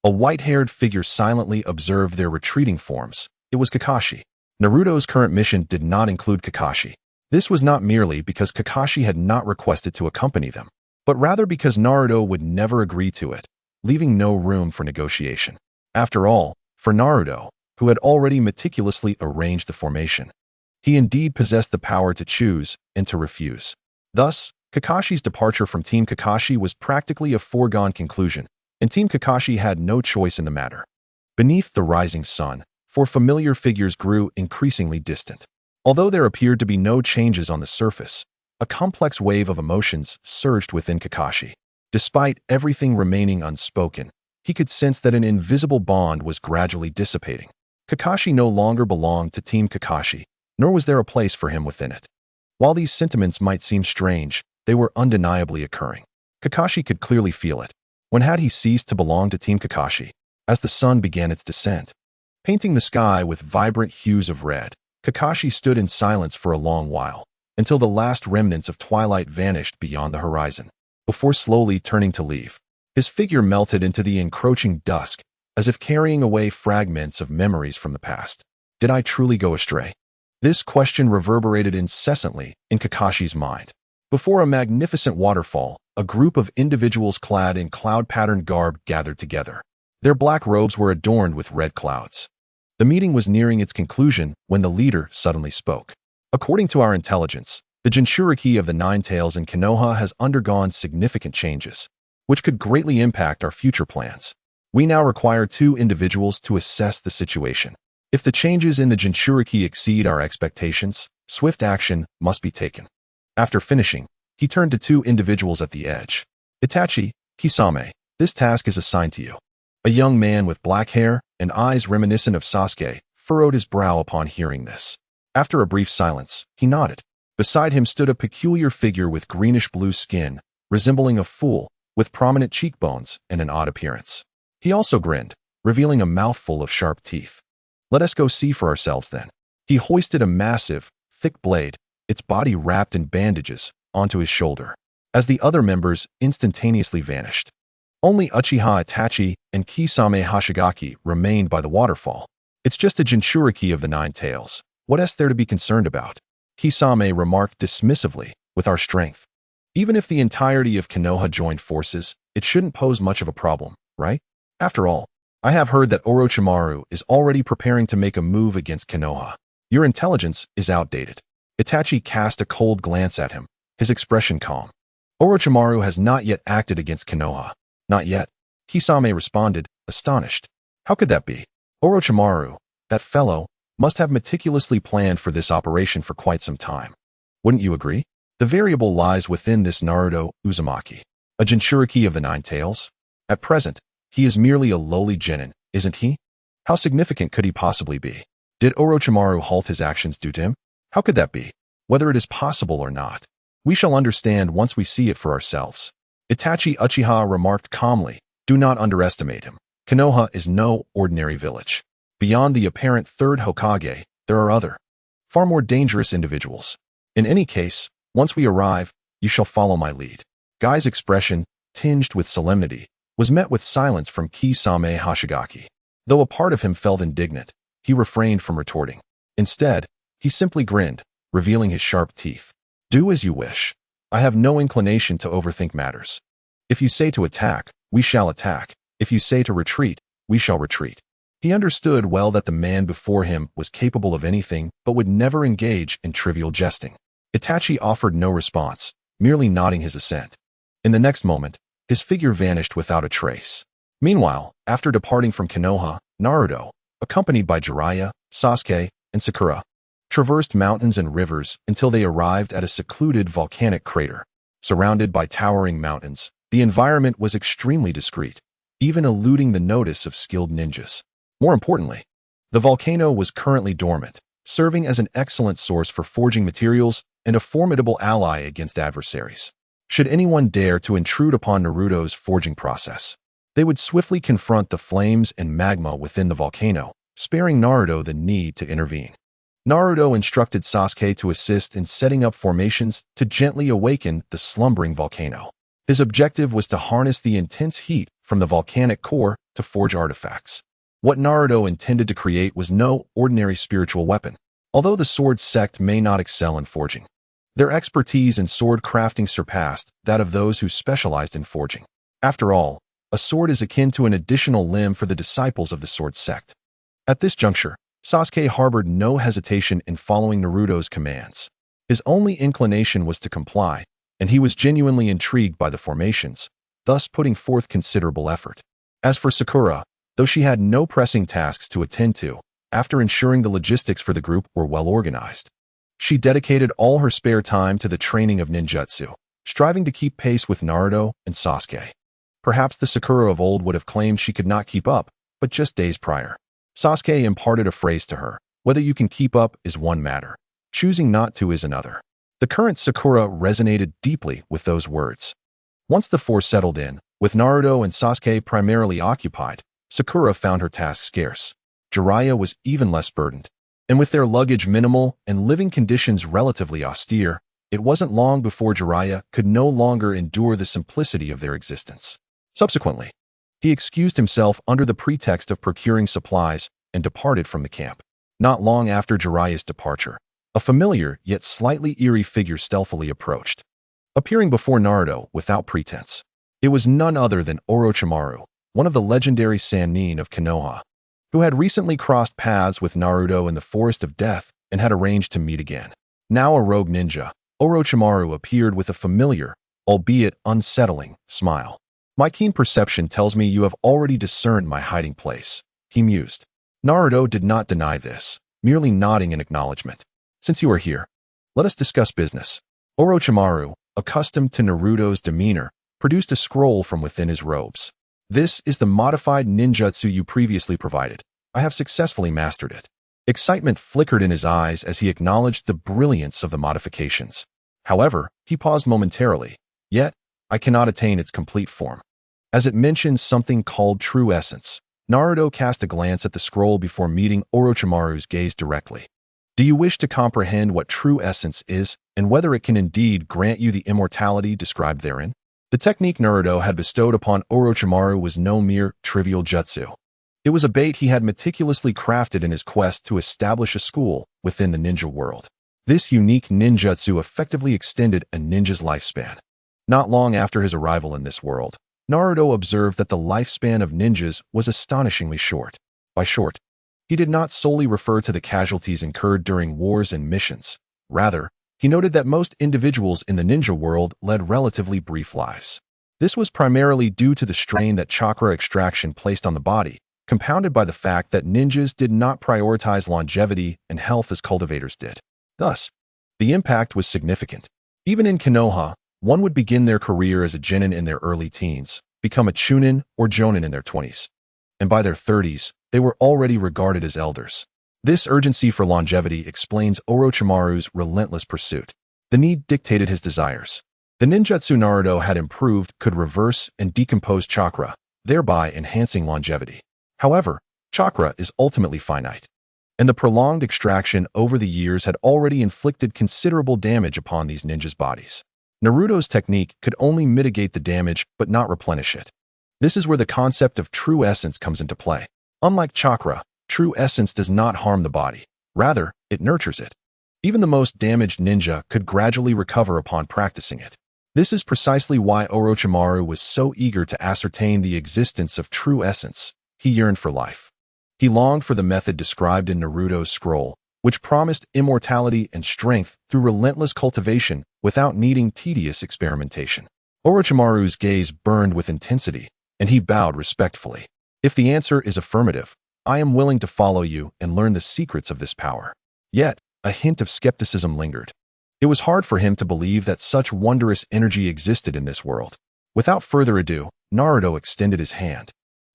a white-haired figure silently observed their retreating forms. It was Kakashi. Naruto's current mission did not include Kakashi. This was not merely because Kakashi had not requested to accompany them, but rather because Naruto would never agree to it, leaving no room for negotiation. After all, for Naruto, who had already meticulously arranged the formation, he indeed possessed the power to choose and to refuse. Thus, Kakashi's departure from Team Kakashi was practically a foregone conclusion, and Team Kakashi had no choice in the matter. Beneath the rising sun, four familiar figures grew increasingly distant. Although there appeared to be no changes on the surface, a complex wave of emotions surged within Kakashi. Despite everything remaining unspoken, he could sense that an invisible bond was gradually dissipating. Kakashi no longer belonged to Team Kakashi, nor was there a place for him within it. While these sentiments might seem strange, they were undeniably occurring. Kakashi could clearly feel it. When had he ceased to belong to Team Kakashi? As the sun began its descent, painting the sky with vibrant hues of red, Kakashi stood in silence for a long while, until the last remnants of twilight vanished beyond the horizon. Before slowly turning to leave, his figure melted into the encroaching dusk, as if carrying away fragments of memories from the past. Did I truly go astray? This question reverberated incessantly in Kakashi's mind. Before a magnificent waterfall, a group of individuals clad in cloud-patterned garb gathered together. Their black robes were adorned with red clouds. The meeting was nearing its conclusion when the leader suddenly spoke. According to our intelligence, the Jinchuriki of the Nine-Tails in Konoha has undergone significant changes, which could greatly impact our future plans. We now require 2 individuals to assess the situation. If the changes in the Jinchuriki exceed our expectations, swift action must be taken. After finishing, he turned to 2 individuals at the edge. Itachi, Kisame, this task is assigned to you. A young man with black hair and eyes reminiscent of Sasuke furrowed his brow upon hearing this. After a brief silence, he nodded. Beside him stood a peculiar figure with greenish-blue skin, resembling a fool, with prominent cheekbones and an odd appearance. He also grinned, revealing a mouthful of sharp teeth. Let us go see for ourselves then. He hoisted a massive, thick blade, its body wrapped in bandages, onto his shoulder, as the other members instantaneously vanished. Only Uchiha Itachi and Kisame Hashigaki remained by the waterfall. It's just a Jinchuriki of the Nine-Tails. What is there to be concerned about? Kisame remarked dismissively, with our strength. Even if the entirety of Konoha joined forces, it shouldn't pose much of a problem, right? After all, I have heard that Orochimaru is already preparing to make a move against Konoha. Your intelligence is outdated. Itachi cast a cold glance at him, his expression calm. Orochimaru has not yet acted against Konoha. Not yet. Kisame responded, astonished. How could that be? Orochimaru, that fellow, must have meticulously planned for this operation for quite some time. Wouldn't you agree? The variable lies within this Naruto Uzumaki, a Jinchuriki of the Nine-Tails. At present, he is merely a lowly genin, isn't he? How significant could he possibly be? Did Orochimaru halt his actions due to him? How could that be? Whether it is possible or not, we shall understand once we see it for ourselves. Itachi Uchiha remarked calmly, do not underestimate him. Konoha is no ordinary village. Beyond the apparent third Hokage, there are other, far more dangerous individuals. In any case, once we arrive, you shall follow my lead. Guy's expression, tinged with solemnity, was met with silence from Kisame Hashigaki. Though a part of him felt indignant, he refrained from retorting. Instead, he simply grinned, revealing his sharp teeth. Do as you wish. I have no inclination to overthink matters. If you say to attack, we shall attack. If you say to retreat, we shall retreat. He understood well that the man before him was capable of anything but would never engage in trivial jesting. Itachi offered no response, merely nodding his assent. In the next moment, his figure vanished without a trace. Meanwhile, after departing from Konoha, Naruto, accompanied by Jiraiya, Sasuke, and Sakura, traversed mountains and rivers until they arrived at a secluded volcanic crater. Surrounded by towering mountains, the environment was extremely discreet, even eluding the notice of skilled ninjas. More importantly, the volcano was currently dormant, serving as an excellent source for forging materials and a formidable ally against adversaries. Should anyone dare to intrude upon Naruto's forging process, They would swiftly confront the flames and magma within the volcano, sparing Naruto the need to intervene. Naruto instructed Sasuke to assist in setting up formations to gently awaken the slumbering volcano. His objective was to harness the intense heat from the volcanic core to forge artifacts. What Naruto intended to create was no ordinary spiritual weapon, although the sword sect may not excel in forging. Their expertise in sword crafting surpassed that of those who specialized in forging. After all, a sword is akin to an additional limb for the disciples of the sword sect. At this juncture, Sasuke harbored no hesitation in following Naruto's commands. His only inclination was to comply, and he was genuinely intrigued by the formations, thus putting forth considerable effort. As for Sakura, though she had no pressing tasks to attend to, after ensuring the logistics for the group were well organized, she dedicated all her spare time to the training of ninjutsu, striving to keep pace with Naruto and Sasuke. Perhaps the Sakura of old would have claimed she could not keep up, but just days prior, Sasuke imparted a phrase to her: whether you can keep up is one matter, choosing not to is another. The current Sakura resonated deeply with those words. Once the four settled in, with Naruto and Sasuke primarily occupied, Sakura found her task scarce. Jiraiya was even less burdened. And with their luggage minimal and living conditions relatively austere, it wasn't long before Jiraiya could no longer endure the simplicity of their existence. Subsequently, he excused himself under the pretext of procuring supplies and departed from the camp. Not long after Jiraiya's departure, a familiar yet slightly eerie figure stealthily approached, appearing before Naruto without pretense. It was none other than Orochimaru, one of the legendary Sannin of Konoha, who had recently crossed paths with Naruto in the Forest of Death and had arranged to meet again. Now a rogue ninja, Orochimaru appeared with a familiar, albeit unsettling, smile. My keen perception tells me you have already discerned my hiding place, he mused. Naruto did not deny this, merely nodding in acknowledgement. Since you are here, let us discuss business. Orochimaru, accustomed to Naruto's demeanor, produced a scroll from within his robes. This is the modified ninjutsu you previously provided. I have successfully mastered it. Excitement flickered in his eyes as he acknowledged the brilliance of the modifications. However, he paused momentarily. Yet, I cannot attain its complete form. As it mentions something called true essence, Naruto cast a glance at the scroll before meeting Orochimaru's gaze directly. Do you wish to comprehend what true essence is and whether it can indeed grant you the immortality described therein? The technique Naruto had bestowed upon Orochimaru was no mere trivial jutsu. It was a bait he had meticulously crafted in his quest to establish a school within the ninja world. This unique ninjutsu effectively extended a ninja's lifespan. Not long after his arrival in this world, Naruto observed that the lifespan of ninjas was astonishingly short. By short, he did not solely refer to the casualties incurred during wars and missions. Rather, he noted that most individuals in the ninja world led relatively brief lives. This was primarily due to the strain that chakra extraction placed on the body, compounded by the fact that ninjas did not prioritize longevity and health as cultivators did. Thus, the impact was significant. Even in Konoha, one would begin their career as a genin in their early teens, become a chunin or jonin in their 20s, and by their 30s, they were already regarded as elders. This urgency for longevity explains Orochimaru's relentless pursuit. The need dictated his desires. The ninjutsu Naruto had improved could reverse and decompose chakra, thereby enhancing longevity. However, chakra is ultimately finite, and the prolonged extraction over the years had already inflicted considerable damage upon these ninjas' bodies. Naruto's technique could only mitigate the damage but not replenish it. This is where the concept of true essence comes into play. Unlike chakra, true essence does not harm the body. Rather, it nurtures it. Even the most damaged ninja could gradually recover upon practicing it. This is precisely why Orochimaru was so eager to ascertain the existence of true essence. He yearned for life. He longed for the method described in Naruto's scroll, which promised immortality and strength through relentless cultivation without needing tedious experimentation. Orochimaru's gaze burned with intensity, and he bowed respectfully. If the answer is affirmative, I am willing to follow you and learn the secrets of this power. Yet, a hint of skepticism lingered. It was hard for him to believe that such wondrous energy existed in this world. Without further ado, Naruto extended his hand,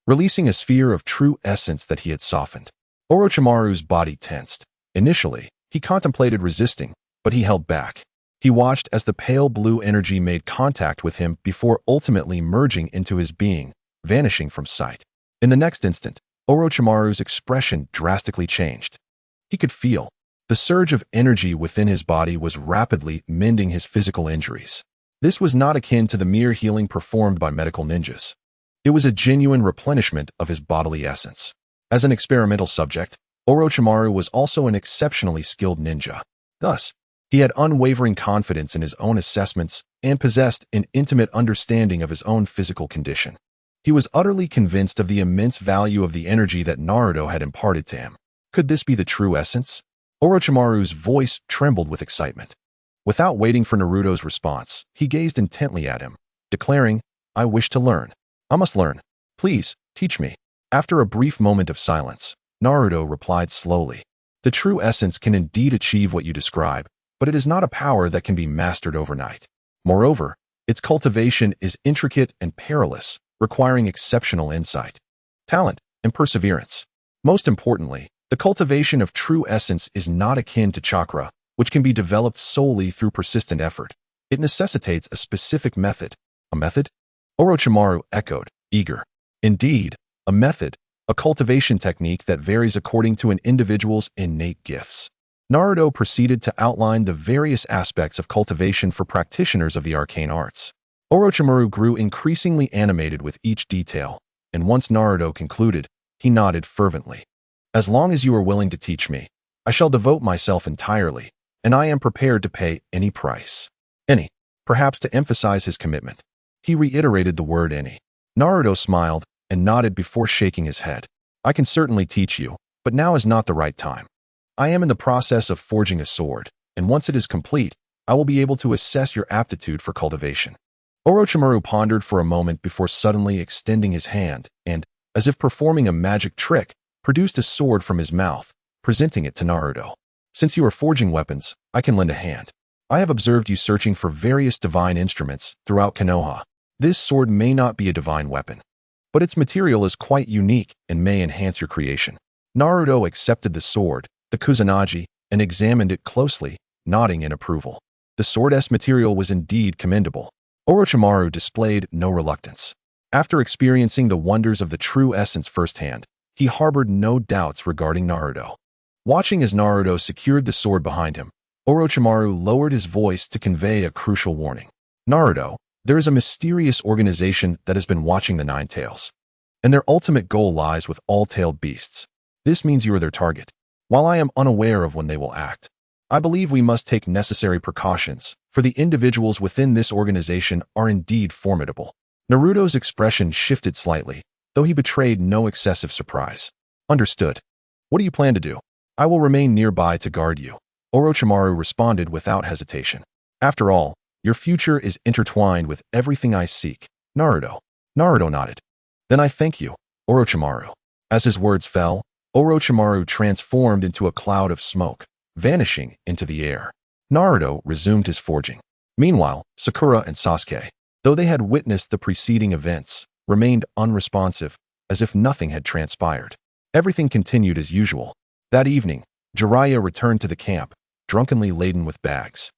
releasing a sphere of true essence that he had softened. Orochimaru's body tensed. Initially, he contemplated resisting, but he held back. He watched as the pale blue energy made contact with him before ultimately merging into his being, vanishing from sight. In the next instant, Orochimaru's expression drastically changed. He could feel the surge of energy within his body was rapidly mending his physical injuries. This was not akin to the mere healing performed by medical ninjas. It was a genuine replenishment of his bodily essence. As an experimental subject, Orochimaru was also an exceptionally skilled ninja. Thus, he had unwavering confidence in his own assessments and possessed an intimate understanding of his own physical condition. He was utterly convinced of the immense value of the energy that Naruto had imparted to him. Could this be the true essence? Orochimaru's voice trembled with excitement. Without waiting for Naruto's response, he gazed intently at him, declaring, "I wish to learn. I must learn. Please, teach me." After a brief moment of silence, Naruto replied slowly, "The true essence can indeed achieve what you describe, but it is not a power that can be mastered overnight. Moreover, its cultivation is intricate and perilous, requiring exceptional insight, talent, and perseverance. Most importantly, the cultivation of true essence is not akin to chakra, which can be developed solely through persistent effort. It necessitates a specific method." "A method?" Orochimaru echoed, eager. "Indeed, a method, a cultivation technique that varies according to an individual's innate gifts." Naruto proceeded to outline the various aspects of cultivation for practitioners of the arcane arts. Orochimaru grew increasingly animated with each detail, and once Naruto concluded, he nodded fervently. "As long as you are willing to teach me, I shall devote myself entirely, and I am prepared to pay any price." Any. Perhaps to emphasize his commitment, he reiterated the word any. Naruto smiled and nodded before shaking his head. "I can certainly teach you, but now is not the right time. I am in the process of forging a sword, and once it is complete, I will be able to assess your aptitude for cultivation." Orochimaru pondered for a moment before suddenly extending his hand and, as if performing a magic trick, produced a sword from his mouth, presenting it to Naruto. "Since you are forging weapons, I can lend a hand. I have observed you searching for various divine instruments throughout Konoha. This sword may not be a divine weapon, but its material is quite unique and may enhance your creation." Naruto accepted the sword, the Kusanagi, and examined it closely, nodding in approval. The sword's material was indeed commendable. Orochimaru displayed no reluctance. After experiencing the wonders of the true essence firsthand, he harbored no doubts regarding Naruto. Watching as Naruto secured the sword behind him, Orochimaru lowered his voice to convey a crucial warning. "Naruto, there is a mysterious organization that has been watching the Nine-Tails, and their ultimate goal lies with all tailed beasts. This means you are their target. While I am unaware of when they will act, I believe we must take necessary precautions, for the individuals within this organization are indeed formidable." Naruto's expression shifted slightly, though he betrayed no excessive surprise. "Understood. What do you plan to do?" "I will remain nearby to guard you," Orochimaru responded without hesitation. "After all, your future is intertwined with everything I seek, Naruto." Naruto nodded. "Then I thank you, Orochimaru." As his words fell, Orochimaru transformed into a cloud of smoke, vanishing into the air. Naruto resumed his forging. Meanwhile, Sakura and Sasuke, though they had witnessed the preceding events, remained unresponsive, as if nothing had transpired. Everything continued as usual. That evening, Jiraiya returned to the camp, drunkenly laden with bags,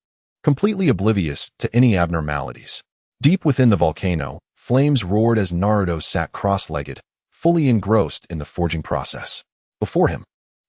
completely oblivious to any abnormalities. Deep within the volcano, flames roared as Naruto sat cross-legged, fully engrossed in the forging process. Before him,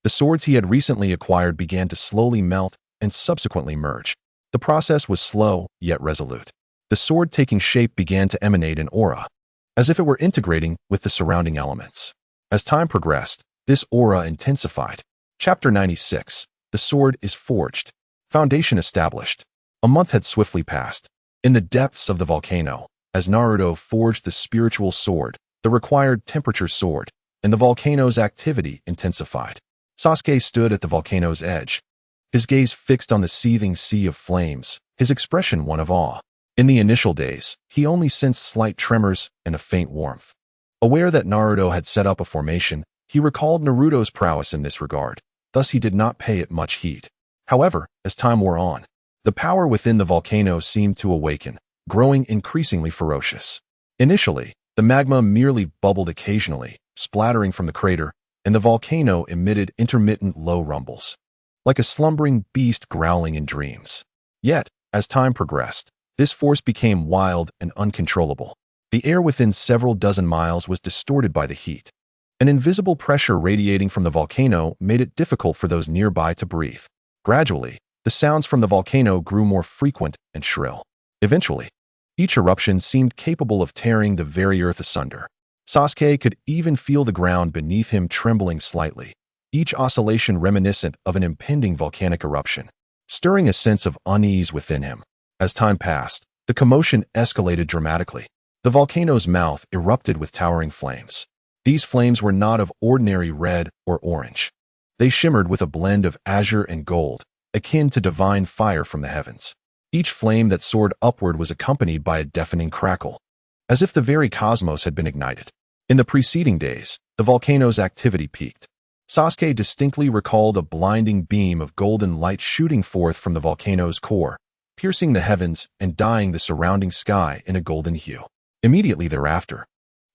the swords he had recently acquired began to slowly melt and subsequently merge. The process was slow, yet resolute. The sword taking shape began to emanate an aura, as if it were integrating with the surrounding elements. As time progressed, this aura intensified. Chapter 96. The sword is forged. Foundation established. A month had swiftly passed. In the depths of the volcano, as Naruto forged the spiritual sword, the required temperature soared, and the volcano's activity intensified. Sasuke stood at the volcano's edge, his gaze fixed on the seething sea of flames, his expression one of awe. In the initial days, he only sensed slight tremors and a faint warmth. Aware that Naruto had set up a formation, he recalled Naruto's prowess in this regard, thus he did not pay it much heed. However, as time wore on, the power within the volcano seemed to awaken, growing increasingly ferocious. Initially, the magma merely bubbled occasionally, splattering from the crater, and the volcano emitted intermittent low rumbles, like a slumbering beast growling in dreams. Yet, as time progressed, this force became wild and uncontrollable. The air within several dozen miles was distorted by the heat. An invisible pressure radiating from the volcano made it difficult for those nearby to breathe. Gradually, the sounds from the volcano grew more frequent and shrill. Eventually, each eruption seemed capable of tearing the very earth asunder. Sasuke could even feel the ground beneath him trembling slightly, each oscillation reminiscent of an impending volcanic eruption, stirring a sense of unease within him. As time passed, the commotion escalated dramatically. The volcano's mouth erupted with towering flames. These flames were not of ordinary red or orange. They shimmered with a blend of azure and gold, akin to divine fire from the heavens. Each flame that soared upward was accompanied by a deafening crackle, as if the very cosmos had been ignited. In the preceding days, the volcano's activity peaked. Sasuke distinctly recalled a blinding beam of golden light shooting forth from the volcano's core, piercing the heavens and dyeing the surrounding sky in a golden hue. Immediately thereafter,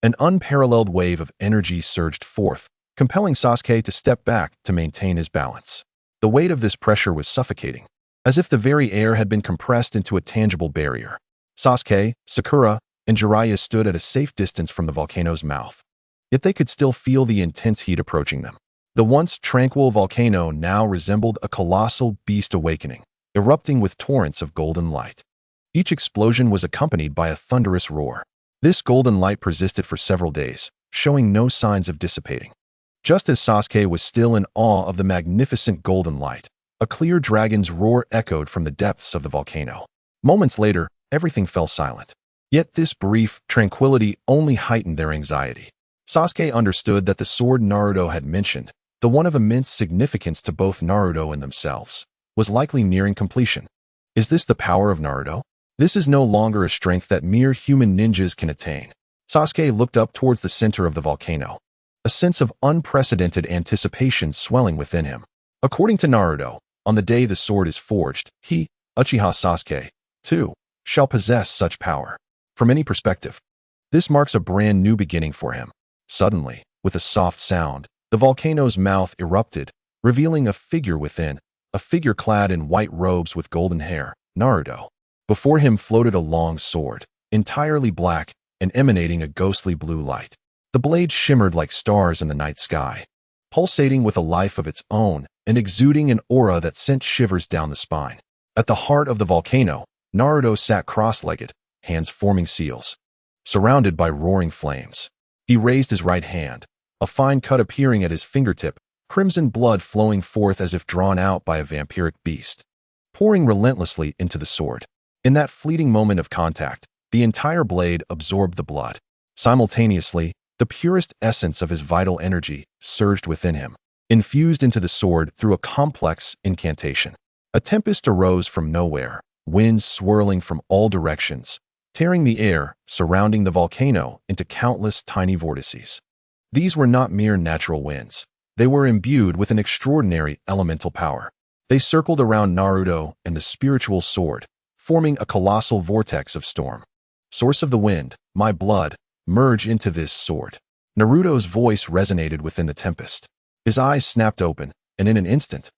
an unparalleled wave of energy surged forth, compelling Sasuke to step back to maintain his balance. The weight of this pressure was suffocating, as if the very air had been compressed into a tangible barrier. Sasuke, Sakura, and Jiraiya stood at a safe distance from the volcano's mouth. Yet they could still feel the intense heat approaching them. The once tranquil volcano now resembled a colossal beast awakening, erupting with torrents of golden light. Each explosion was accompanied by a thunderous roar. This golden light persisted for several days, showing no signs of dissipating. Just as Sasuke was still in awe of the magnificent golden light, a clear dragon's roar echoed from the depths of the volcano. Moments later, everything fell silent. Yet this brief tranquility only heightened their anxiety. Sasuke understood that the sword Naruto had mentioned, the one of immense significance to both Naruto and themselves, was likely nearing completion. Is this the power of Naruto? This is no longer a strength that mere human ninjas can attain. Sasuke looked up towards the center of the volcano, a sense of unprecedented anticipation swelling within him. According to Naruto, on the day the sword is forged, he, Uchiha Sasuke, too, shall possess such power. From any perspective, this marks a brand new beginning for him. Suddenly, with a soft sound, the volcano's mouth erupted, revealing a figure within, a figure clad in white robes with golden hair, Naruto. Before him floated a long sword, entirely black and emanating a ghostly blue light. The blade shimmered like stars in the night sky, pulsating with a life of its own and exuding an aura that sent shivers down the spine. At the heart of the volcano, Naruto sat cross-legged, hands forming seals, surrounded by roaring flames. He raised his right hand, a fine cut appearing at his fingertip, crimson blood flowing forth as if drawn out by a vampiric beast, pouring relentlessly into the sword. In that fleeting moment of contact, the entire blade absorbed the blood. Simultaneously, the purest essence of his vital energy surged within him, infused into the sword through a complex incantation. A tempest arose from nowhere, winds swirling from all directions, tearing the air surrounding the volcano into countless tiny vortices. These were not mere natural winds. They were imbued with an extraordinary elemental power. They circled around Naruto and the spiritual sword, forming a colossal vortex of storm. Source of the wind, my blood, merge into this sword. Naruto's voice resonated within the tempest. His eyes snapped open, and in an instant,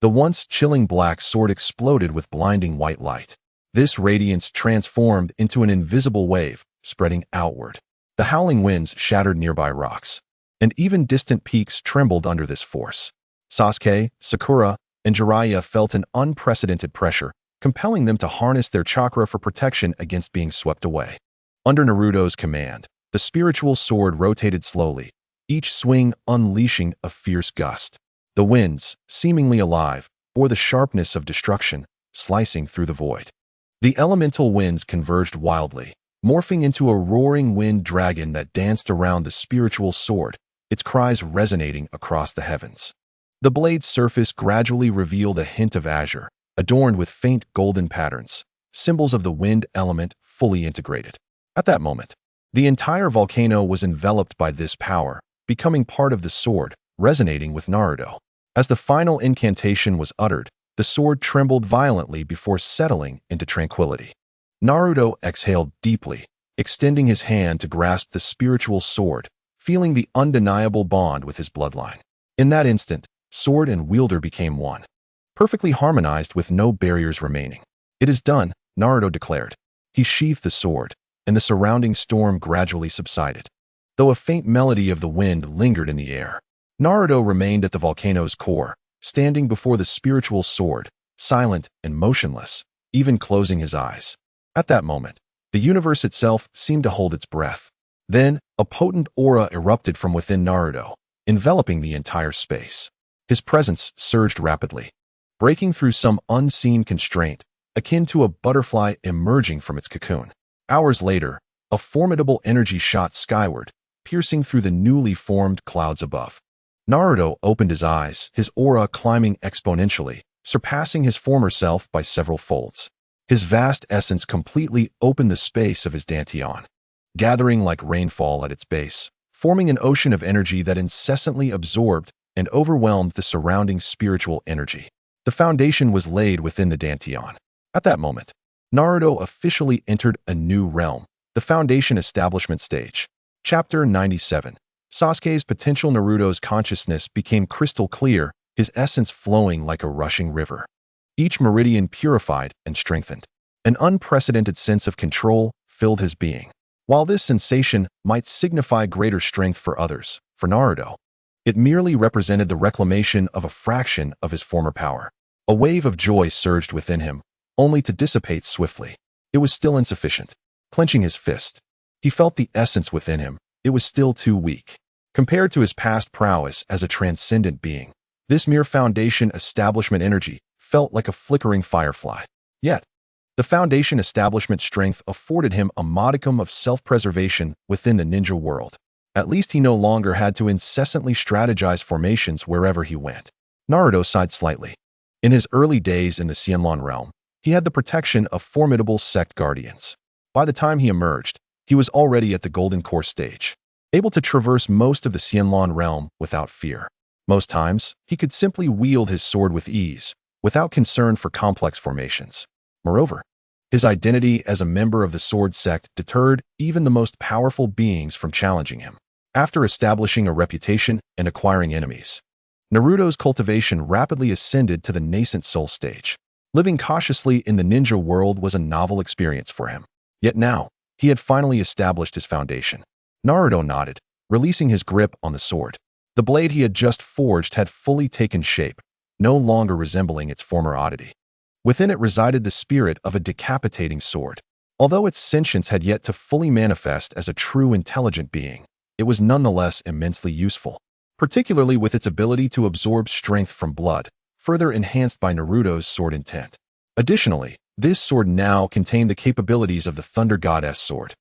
the once chilling black sword exploded with blinding white light. This radiance transformed into an invisible wave, spreading outward. The howling winds shattered nearby rocks, and even distant peaks trembled under this force. Sasuke, Sakura, and Jiraiya felt an unprecedented pressure, compelling them to harness their chakra for protection against being swept away. Under Naruto's command, the spiritual sword rotated slowly, each swing unleashing a fierce gust. The winds, seemingly alive, bore the sharpness of destruction, slicing through the void. The elemental winds converged wildly, morphing into a roaring wind dragon that danced around the spiritual sword, its cries resonating across the heavens. The blade's surface gradually revealed a hint of azure, adorned with faint golden patterns, symbols of the wind element fully integrated. At that moment, the entire volcano was enveloped by this power, becoming part of the sword, resonating with Naruto. As the final incantation was uttered, the sword trembled violently before settling into tranquility. Naruto exhaled deeply, extending his hand to grasp the spiritual sword, feeling the undeniable bond with his bloodline. In that instant, sword and wielder became one, perfectly harmonized with no barriers remaining. It is done, Naruto declared. He sheathed the sword, and the surrounding storm gradually subsided. Though a faint melody of the wind lingered in the air, Naruto remained at the volcano's core, standing before the spiritual sword, silent and motionless, even closing his eyes. At that moment, the universe itself seemed to hold its breath. Then, a potent aura erupted from within Naruto, enveloping the entire space. His presence surged rapidly, breaking through some unseen constraint, akin to a butterfly emerging from its cocoon. Hours later, a formidable energy shot skyward, piercing through the newly formed clouds above. Naruto opened his eyes, his aura climbing exponentially, surpassing his former self by several folds. His vast essence completely opened the space of his dantian, gathering like rainfall at its base, forming an ocean of energy that incessantly absorbed and overwhelmed the surrounding spiritual energy. The foundation was laid within the dantian. At that moment, Naruto officially entered a new realm, the foundation establishment stage. Chapter 97. Sasuke's potential. Naruto's consciousness became crystal clear, his essence flowing like a rushing river. Each meridian purified and strengthened. An unprecedented sense of control filled his being. While this sensation might signify greater strength for others, for Naruto, it merely represented the reclamation of a fraction of his former power. A wave of joy surged within him, only to dissipate swiftly. It was still insufficient. Clenching his fist, he felt the essence within him. It was still too weak. Compared to his past prowess as a transcendent being, this mere foundation establishment energy felt like a flickering firefly. Yet, the foundation establishment strength afforded him a modicum of self-preservation within the ninja world. At least he no longer had to incessantly strategize formations wherever he went. Naruto sighed slightly. In his early days in the Xianlong realm, he had the protection of formidable sect guardians. By the time he emerged, he was already at the Golden Core stage, able to traverse most of the Xianlong realm without fear. Most times, he could simply wield his sword with ease, without concern for complex formations. Moreover, his identity as a member of the Sword Sect deterred even the most powerful beings from challenging him. After establishing a reputation and acquiring enemies, Naruto's cultivation rapidly ascended to the nascent soul stage. Living cautiously in the ninja world was a novel experience for him. Yet now, he had finally established his foundation. Naruto nodded, releasing his grip on the sword. The blade he had just forged had fully taken shape, no longer resembling its former oddity. Within it resided the spirit of a decapitating sword. Although its sentience had yet to fully manifest as a true intelligent being, it was nonetheless immensely useful, particularly with its ability to absorb strength from blood, further enhanced by Naruto's sword intent. Additionally, this sword now contained the capabilities of the Thunder Goddess sword,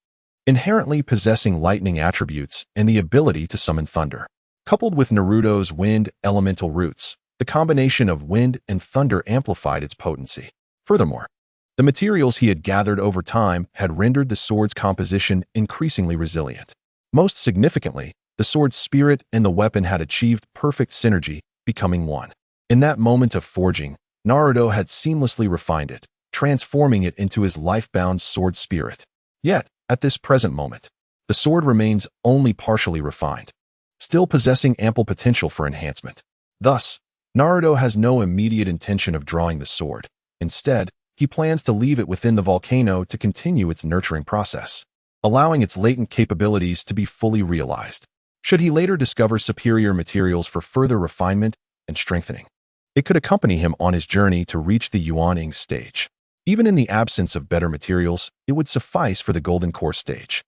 inherently possessing lightning attributes and the ability to summon thunder. Coupled with Naruto's wind elemental roots, the combination of wind and thunder amplified its potency. Furthermore, the materials he had gathered over time had rendered the sword's composition increasingly resilient. Most significantly, the sword's spirit and the weapon had achieved perfect synergy, becoming one. In that moment of forging, Naruto had seamlessly refined it, transforming it into his life-bound sword spirit. Yet, at this present moment, the sword remains only partially refined, still possessing ample potential for enhancement. Thus, Naruto has no immediate intention of drawing the sword. Instead, he plans to leave it within the volcano to continue its nurturing process, allowing its latent capabilities to be fully realized. Should he later discover superior materials for further refinement and strengthening, it could accompany him on his journey to reach the Yuaning stage. Even in the absence of better materials, it would suffice for the Golden Core stage.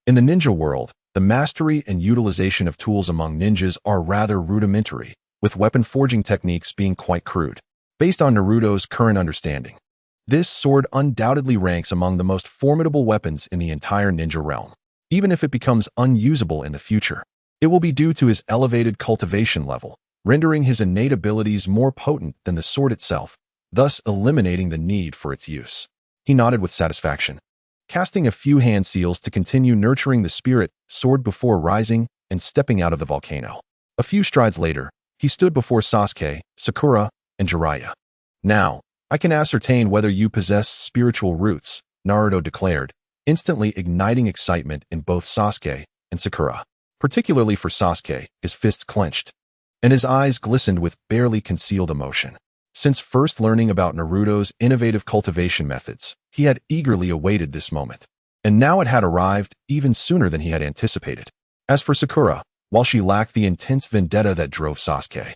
In the ninja world, the mastery and utilization of tools among ninjas are rather rudimentary, with weapon forging techniques being quite crude. Based on Naruto's current understanding, this sword undoubtedly ranks among the most formidable weapons in the entire ninja realm. Even if it becomes unusable in the future, it will be due to his elevated cultivation level, rendering his innate abilities more potent than the sword itself, thus eliminating the need for its use. He nodded with satisfaction, casting a few hand seals to continue nurturing the spirit sword before rising and stepping out of the volcano. A few strides later, he stood before Sasuke, Sakura, and Jiraiya. "Now, I can ascertain whether you possess spiritual roots," Naruto declared, instantly igniting excitement in both Sasuke and Sakura. Particularly for Sasuke, his fists clenched, and his eyes glistened with barely concealed emotion. Since first learning about Naruto's innovative cultivation methods, he had eagerly awaited this moment. And now it had arrived even sooner than he had anticipated. As for Sakura, while she lacked the intense vendetta that drove Sasuke,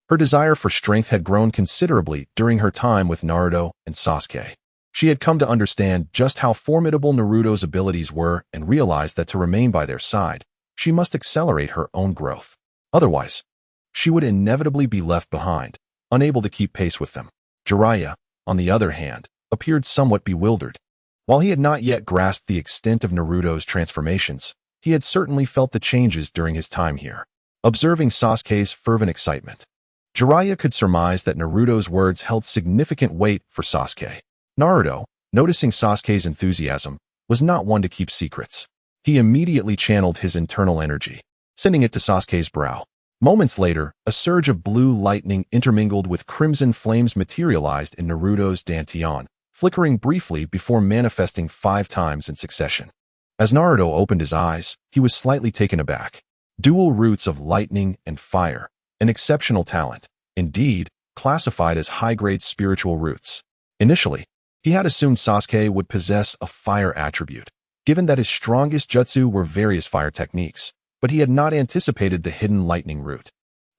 her desire for strength had grown considerably during her time with Naruto and Sasuke. She had come to understand just how formidable Naruto's abilities were and realized that to remain by their side, she must accelerate her own growth. Otherwise, she would inevitably be left behind, unable to keep pace with them. Jiraiya, on the other hand, appeared somewhat bewildered. While he had not yet grasped the extent of Naruto's transformations, he had certainly felt the changes during his time here. Observing Sasuke's fervent excitement, Jiraiya could surmise that Naruto's words held significant weight for Sasuke. Naruto, noticing Sasuke's enthusiasm, was not one to keep secrets. He immediately channeled his internal energy, sending it to Sasuke's brow. Moments later, a surge of blue lightning intermingled with crimson flames materialized in Naruto's dantian, flickering briefly before manifesting 5 times in succession. As Naruto opened his eyes, he was slightly taken aback. Dual roots of lightning and fire, an exceptional talent, indeed, classified as high-grade spiritual roots. Initially, he had assumed Sasuke would possess a fire attribute, given that his strongest jutsu were various fire techniques, but he had not anticipated the hidden lightning root.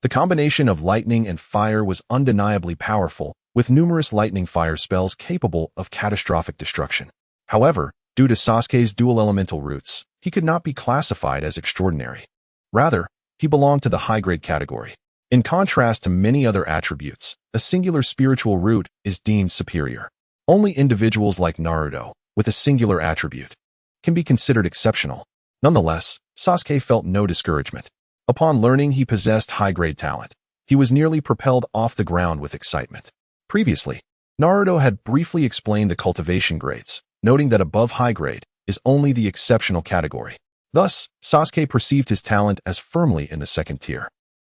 The combination of lightning and fire was undeniably powerful, with numerous lightning fire spells capable of catastrophic destruction. However, due to Sasuke's dual elemental roots, he could not be classified as extraordinary. Rather, he belonged to the high-grade category. In contrast to many other attributes, a singular spiritual root is deemed superior. Only individuals like Naruto, with a singular attribute, can be considered exceptional. Nonetheless, Sasuke felt no discouragement. Upon learning he possessed high-grade talent, he was nearly propelled off the ground with excitement. Previously, Naruto had briefly explained the cultivation grades, noting that above high-grade is only the exceptional category. Thus, Sasuke perceived his talent as firmly in the second tier.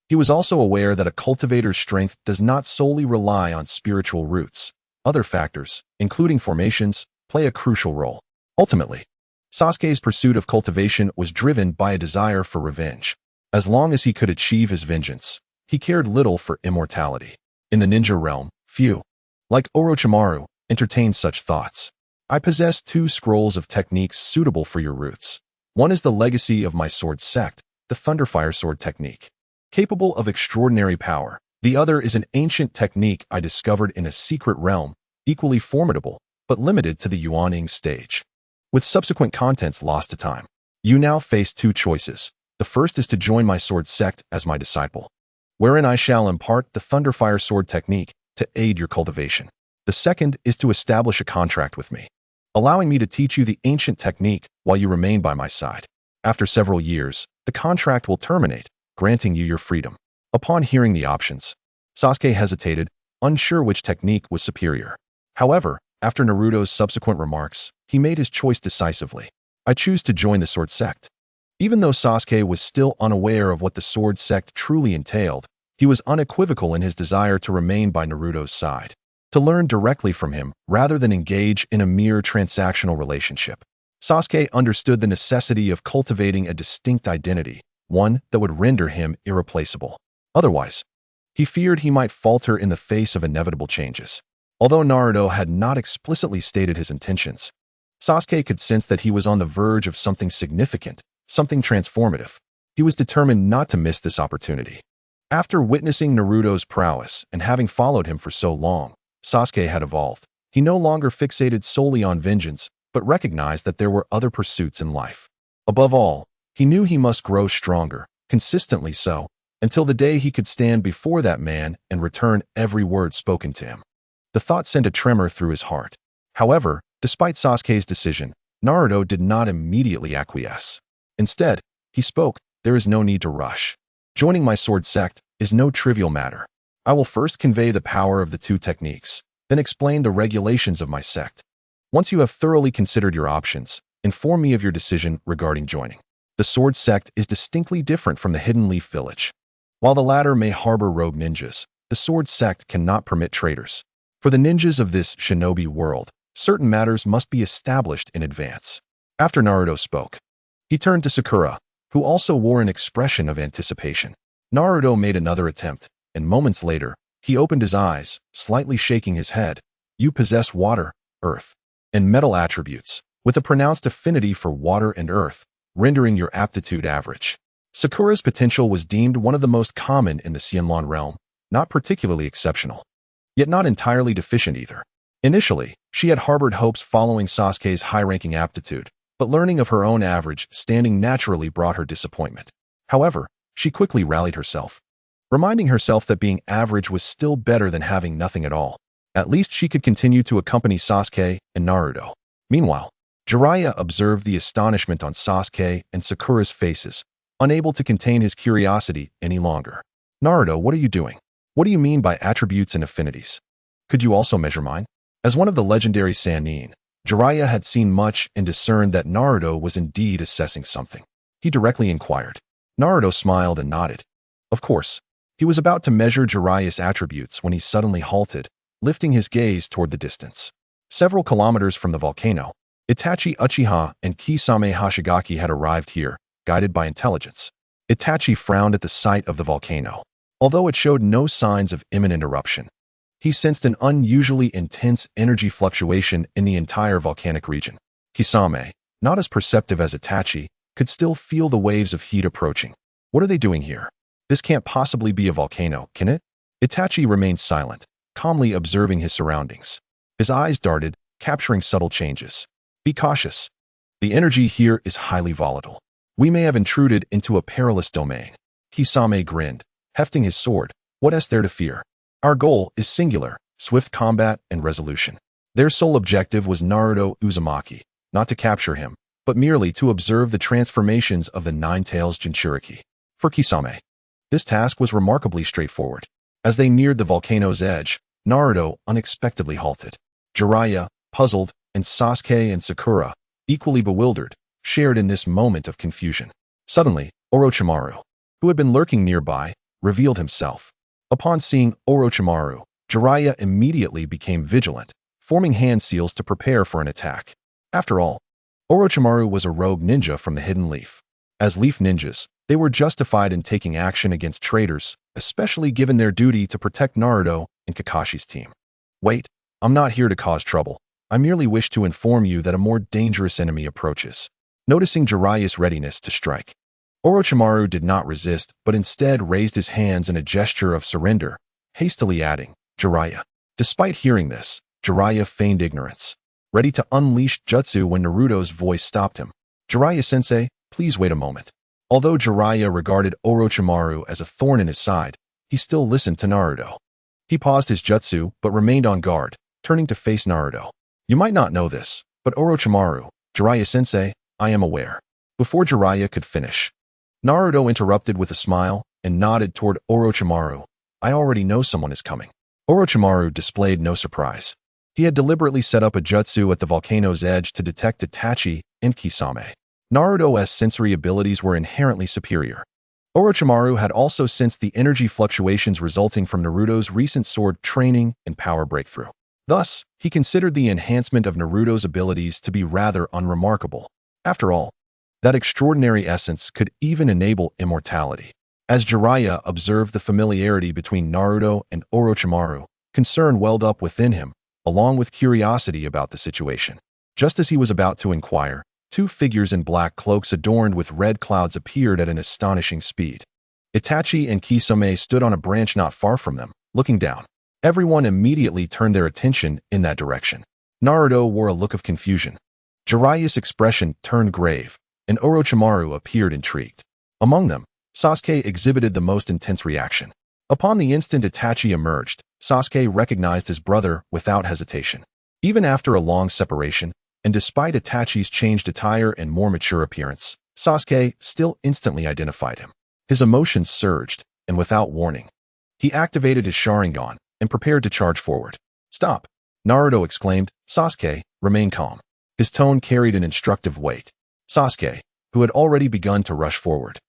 He was also aware that a cultivator's strength does not solely rely on spiritual roots. Other factors, including formations, play a crucial role. Ultimately, Sasuke's pursuit of cultivation was driven by a desire for revenge. As long as he could achieve his vengeance, he cared little for immortality. In the ninja realm, few, like Orochimaru, entertained such thoughts. I possess 2 scrolls of techniques suitable for your roots. One is the legacy of my sword sect, the Thunderfire sword technique, capable of extraordinary power. The other is an ancient technique I discovered in a secret realm, equally formidable, but limited to the Yuaning stage. With subsequent contents lost to time, you now face 2 choices. The first is to join my sword sect as my disciple, wherein I shall impart the Thunderfire sword technique to aid your cultivation. The second is to establish a contract with me, allowing me to teach you the ancient technique while you remain by my side. After several years, the contract will terminate, granting you your freedom. Upon hearing the options, Sasuke hesitated, unsure which technique was superior. However, after Naruto's subsequent remarks, he made his choice decisively. I choose to join the sword sect. Even though Sasuke was still unaware of what the sword sect truly entailed, he was unequivocal in his desire to remain by Naruto's side, to learn directly from him rather than engage in a mere transactional relationship. Sasuke understood the necessity of cultivating a distinct identity, one that would render him irreplaceable. Otherwise, he feared he might falter in the face of inevitable changes. Although Naruto had not explicitly stated his intentions, Sasuke could sense that he was on the verge of something significant, something transformative. He was determined not to miss this opportunity. After witnessing Naruto's prowess and having followed him for so long, Sasuke had evolved. He no longer fixated solely on vengeance, but recognized that there were other pursuits in life. Above all, he knew he must grow stronger, consistently so, until the day he could stand before that man and return every word spoken to him. The thought sent a tremor through his heart. However, despite Sasuke's decision, Naruto did not immediately acquiesce. Instead, he spoke, "There is no need to rush. Joining my sword sect is no trivial matter. I will first convey the power of the 2 techniques, then explain the regulations of my sect. Once you have thoroughly considered your options, inform me of your decision regarding joining. The sword sect is distinctly different from the Hidden Leaf Village. While the latter may harbor rogue ninjas, the sword sect cannot permit traitors. For the ninjas of this shinobi world, certain matters must be established in advance." After Naruto spoke, he turned to Sakura, who also wore an expression of anticipation. Naruto made another attempt, and moments later, he opened his eyes, slightly shaking his head. "You possess water, earth, and metal attributes, with a pronounced affinity for water and earth, rendering your aptitude average. Sakura's potential was deemed one of the most common in the Xianlong realm, not particularly exceptional, yet not entirely deficient either. Initially, she had harbored hopes following Sasuke's high-ranking aptitude, but learning of her own average standing naturally brought her disappointment. However, she quickly rallied herself, reminding herself that being average was still better than having nothing at all. At least she could continue to accompany Sasuke and Naruto. Meanwhile, Jiraiya observed the astonishment on Sasuke and Sakura's faces, unable to contain his curiosity any longer. "Naruto, what are you doing? What do you mean by attributes and affinities? Could you also measure mine?" As one of the legendary Sannin, Jiraiya had seen much and discerned that Naruto was indeed assessing something. He directly inquired. Naruto smiled and nodded. Of course, he was about to measure Jiraiya's attributes when he suddenly halted, lifting his gaze toward the distance. Several kilometers from the volcano, Itachi Uchiha and Kisame Hashigaki had arrived here, guided by intelligence. Itachi frowned at the sight of the volcano. Although it showed no signs of imminent eruption, he sensed an unusually intense energy fluctuation in the entire volcanic region. Kisame, not as perceptive as Itachi, could still feel the waves of heat approaching. What are they doing here? This can't possibly be a volcano, can it? Itachi remained silent, calmly observing his surroundings. His eyes darted, capturing subtle changes. Be cautious. The energy here is highly volatile. We may have intruded into a perilous domain. Kisame grinned, hefting his sword. What is there to fear? Our goal is singular, swift combat and resolution. Their sole objective was Naruto Uzumaki, not to capture him, but merely to observe the transformations of the Nine-Tails Jinchuriki. For Kisame, this task was remarkably straightforward. As they neared the volcano's edge, Naruto unexpectedly halted. Jiraiya, puzzled, and Sasuke and Sakura, equally bewildered, shared in this moment of confusion. Suddenly, Orochimaru, who had been lurking nearby, revealed himself. Upon seeing Orochimaru, Jiraiya immediately became vigilant, forming hand seals to prepare for an attack. After all, Orochimaru was a rogue ninja from the Hidden Leaf. As Leaf ninjas, they were justified in taking action against traitors, especially given their duty to protect Naruto and Kakashi's team. Wait, I'm not here to cause trouble. I merely wish to inform you that a more dangerous enemy approaches. Noticing Jiraiya's readiness to strike, Orochimaru did not resist, but instead raised his hands in a gesture of surrender, hastily adding, Jiraiya. Despite hearing this, Jiraiya feigned ignorance, ready to unleash jutsu when Naruto's voice stopped him. Jiraiya-sensei, please wait a moment. Although Jiraiya regarded Orochimaru as a thorn in his side, he still listened to Naruto. He paused his jutsu, but remained on guard, turning to face Naruto. You might not know this, but Orochimaru, Jiraiya-sensei, I am aware. Before Jiraiya could finish, Naruto interrupted with a smile and nodded toward Orochimaru. I already know someone is coming. Orochimaru displayed no surprise. He had deliberately set up a jutsu at the volcano's edge to detect Itachi and Kisame. Naruto's sensory abilities were inherently superior. Orochimaru had also sensed the energy fluctuations resulting from Naruto's recent sword training and power breakthrough. Thus, he considered the enhancement of Naruto's abilities to be rather unremarkable. After all, that extraordinary essence could even enable immortality. As Jiraiya observed the familiarity between Naruto and Orochimaru, concern welled up within him, along with curiosity about the situation. Just as he was about to inquire, two figures in black cloaks adorned with red clouds appeared at an astonishing speed. Itachi and Kisame stood on a branch not far from them, looking down. Everyone immediately turned their attention in that direction. Naruto wore a look of confusion. Jiraiya's expression turned grave, and Orochimaru appeared intrigued. Among them, Sasuke exhibited the most intense reaction. Upon the instant Itachi emerged, Sasuke recognized his brother without hesitation. Even after a long separation, and despite Itachi's changed attire and more mature appearance, Sasuke still instantly identified him. His emotions surged, and without warning, he activated his Sharingan and prepared to charge forward. Stop! Naruto exclaimed. Sasuke, remain calm. His tone carried an instructive weight. Sasuke, who had already begun to rush forward,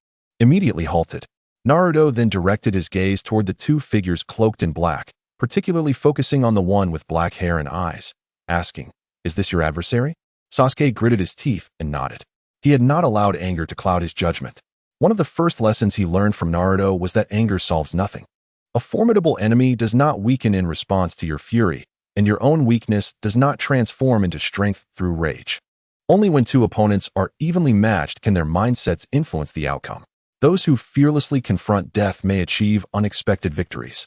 immediately halted. Naruto then directed his gaze toward the two figures cloaked in black, particularly focusing on the one with black hair and eyes, asking, Is this your adversary? Sasuke gritted his teeth and nodded. He had not allowed anger to cloud his judgment. One of the first lessons he learned from Naruto was that anger solves nothing. A formidable enemy does not weaken in response to your fury, and your own weakness does not transform into strength through rage. Only when two opponents are evenly matched can their mindsets influence the outcome. Those who fearlessly confront death may achieve unexpected victories.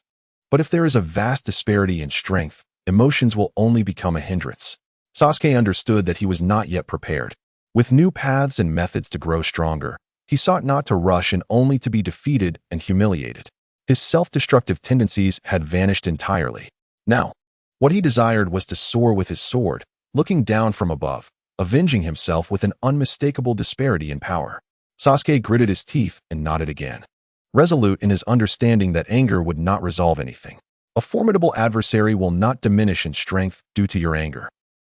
But if there is a vast disparity in strength, emotions will only become a hindrance. Sasuke understood that he was not yet prepared. With new paths and methods to grow stronger, he sought not to rush and only to be defeated and humiliated. His self-destructive tendencies had vanished entirely. Now, what he desired was to soar with his sword, looking down from above, avenging himself with an unmistakable disparity in power. Sasuke gritted his teeth and nodded again, resolute in his understanding that anger would not resolve anything. A formidable adversary will not diminish in strength due to your anger,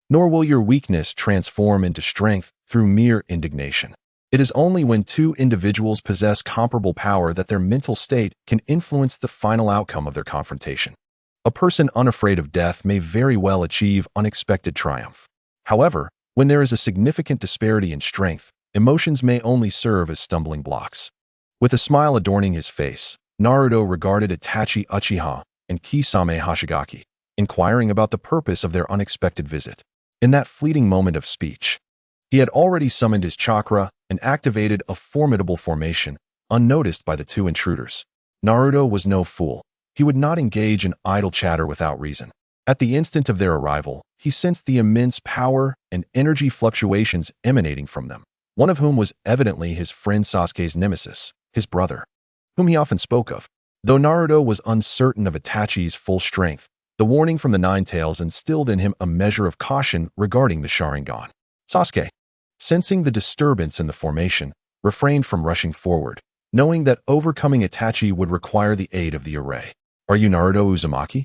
nor will your weakness transform into strength through mere indignation. It is only when two individuals possess comparable power that their mental state can influence the final outcome of their confrontation. A person unafraid of death may very well achieve unexpected triumph. However, when there is a significant disparity in strength, emotions may only serve as stumbling blocks. With a smile adorning his face, Naruto regarded Itachi Uchiha and Kisame Hoshigaki, inquiring about the purpose of their unexpected visit. In that fleeting moment of speech, he had already summoned his chakra and activated a formidable formation, unnoticed by the two intruders. Naruto was no fool. He would not engage in idle chatter without reason. At the instant of their arrival, he sensed the immense power and energy fluctuations emanating from them, one of whom was evidently his friend Sasuke's nemesis, his brother, whom he often spoke of. Though Naruto was uncertain of Itachi's full strength, the warning from the Nine-Tails instilled in him a measure of caution regarding the Sharingan. Sasuke, sensing the disturbance in the formation, refrained from rushing forward, knowing that overcoming Itachi would require the aid of the array. "Are you Naruto Uzumaki?"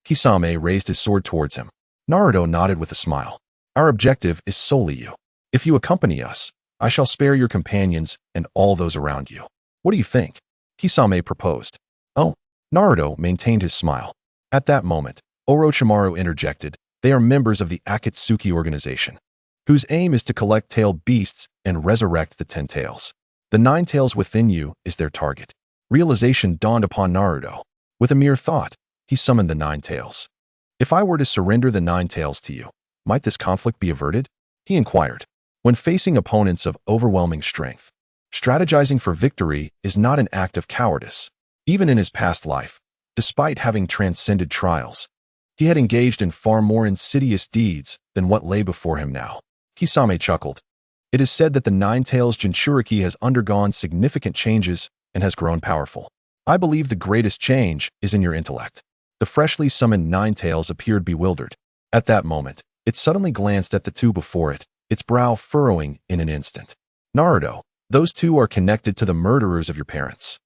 Kisame raised his sword towards him. Naruto nodded with a smile. "Our objective is solely you. If you accompany us, I shall spare your companions and all those around you. What do you think?" Kisame proposed. "Oh." Naruto maintained his smile. At that moment, Orochimaru interjected. "They are members of the Akatsuki organization, whose aim is to collect tailed beasts and resurrect the 10 tails. The 9 tails within you is their target." Realization dawned upon Naruto. With a mere thought, he summoned the 9 tails. "If I were to surrender the 9 tails to you, might this conflict be averted?" he inquired. When facing opponents of overwhelming strength, strategizing for victory is not an act of cowardice. Even in his past life, despite having transcended trials, he had engaged in far more insidious deeds than what lay before him now. Kisame chuckled. "It is said that the 9 tails Jinchuriki has undergone significant changes and has grown powerful. I believe the greatest change is in your intellect." The freshly summoned 9 tails appeared bewildered. At that moment, it suddenly glanced at the two before it, its brow furrowing in an instant. "Naruto, those two are connected to the murderers of your parents.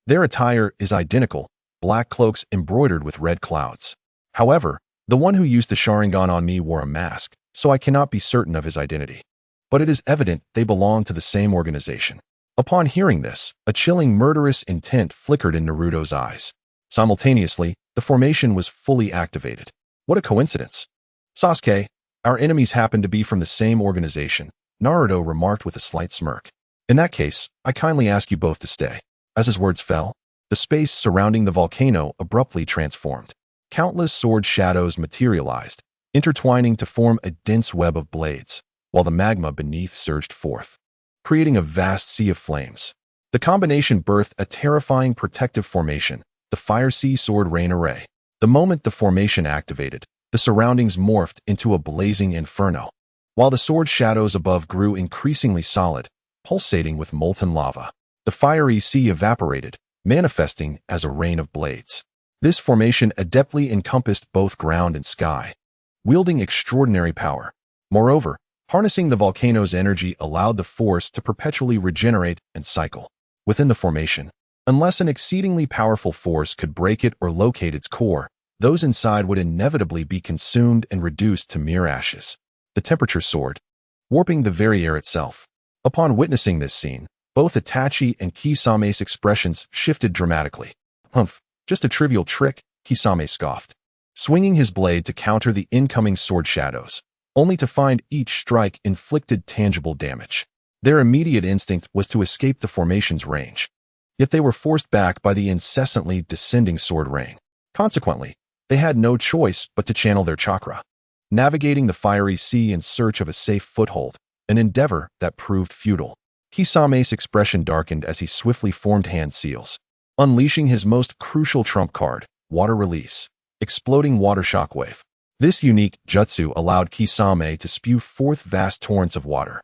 Their attire is identical, black cloaks embroidered with red clouds. However, the one who used the Sharingan on me wore a mask, so I cannot be certain of his identity. But it is evident they belong to the same organization." Upon hearing this, a chilling murderous intent flickered in Naruto's eyes. Simultaneously, the formation was fully activated. What a coincidence. "Sasuke, our enemies happen to be from the same organization," Naruto remarked with a slight smirk. "In that case, I kindly ask you both to stay." As his words fell, the space surrounding the volcano abruptly transformed. Countless sword shadows materialized, intertwining to form a dense web of blades, while the magma beneath surged forth, creating a vast sea of flames. The combination birthed a terrifying protective formation, the Fire Sea Sword Rain Array. The moment the formation activated, the surroundings morphed into a blazing inferno, while the sword shadows above grew increasingly solid, pulsating with molten lava. The fiery sea evaporated, manifesting as a rain of blades. This formation adeptly encompassed both ground and sky, wielding extraordinary power. Moreover, harnessing the volcano's energy allowed the force to perpetually regenerate and cycle. Within the formation, unless an exceedingly powerful force could break it or locate its core, those inside would inevitably be consumed and reduced to mere ashes. The temperature soared, warping the very air itself. Upon witnessing this scene, both Itachi and Kisame's expressions shifted dramatically. "Humph, just a trivial trick," Kisame scoffed, swinging his blade to counter the incoming sword shadows, only to find each strike inflicted tangible damage. Their immediate instinct was to escape the formation's range, yet they were forced back by the incessantly descending sword rain. Consequently, they had no choice but to channel their chakra. Navigating the fiery sea in search of a safe foothold, an endeavor that proved futile. Kisame's expression darkened as he swiftly formed hand seals, unleashing his most crucial trump card, Water Release, Exploding Water Shockwave. This unique jutsu allowed Kisame to spew forth vast torrents of water,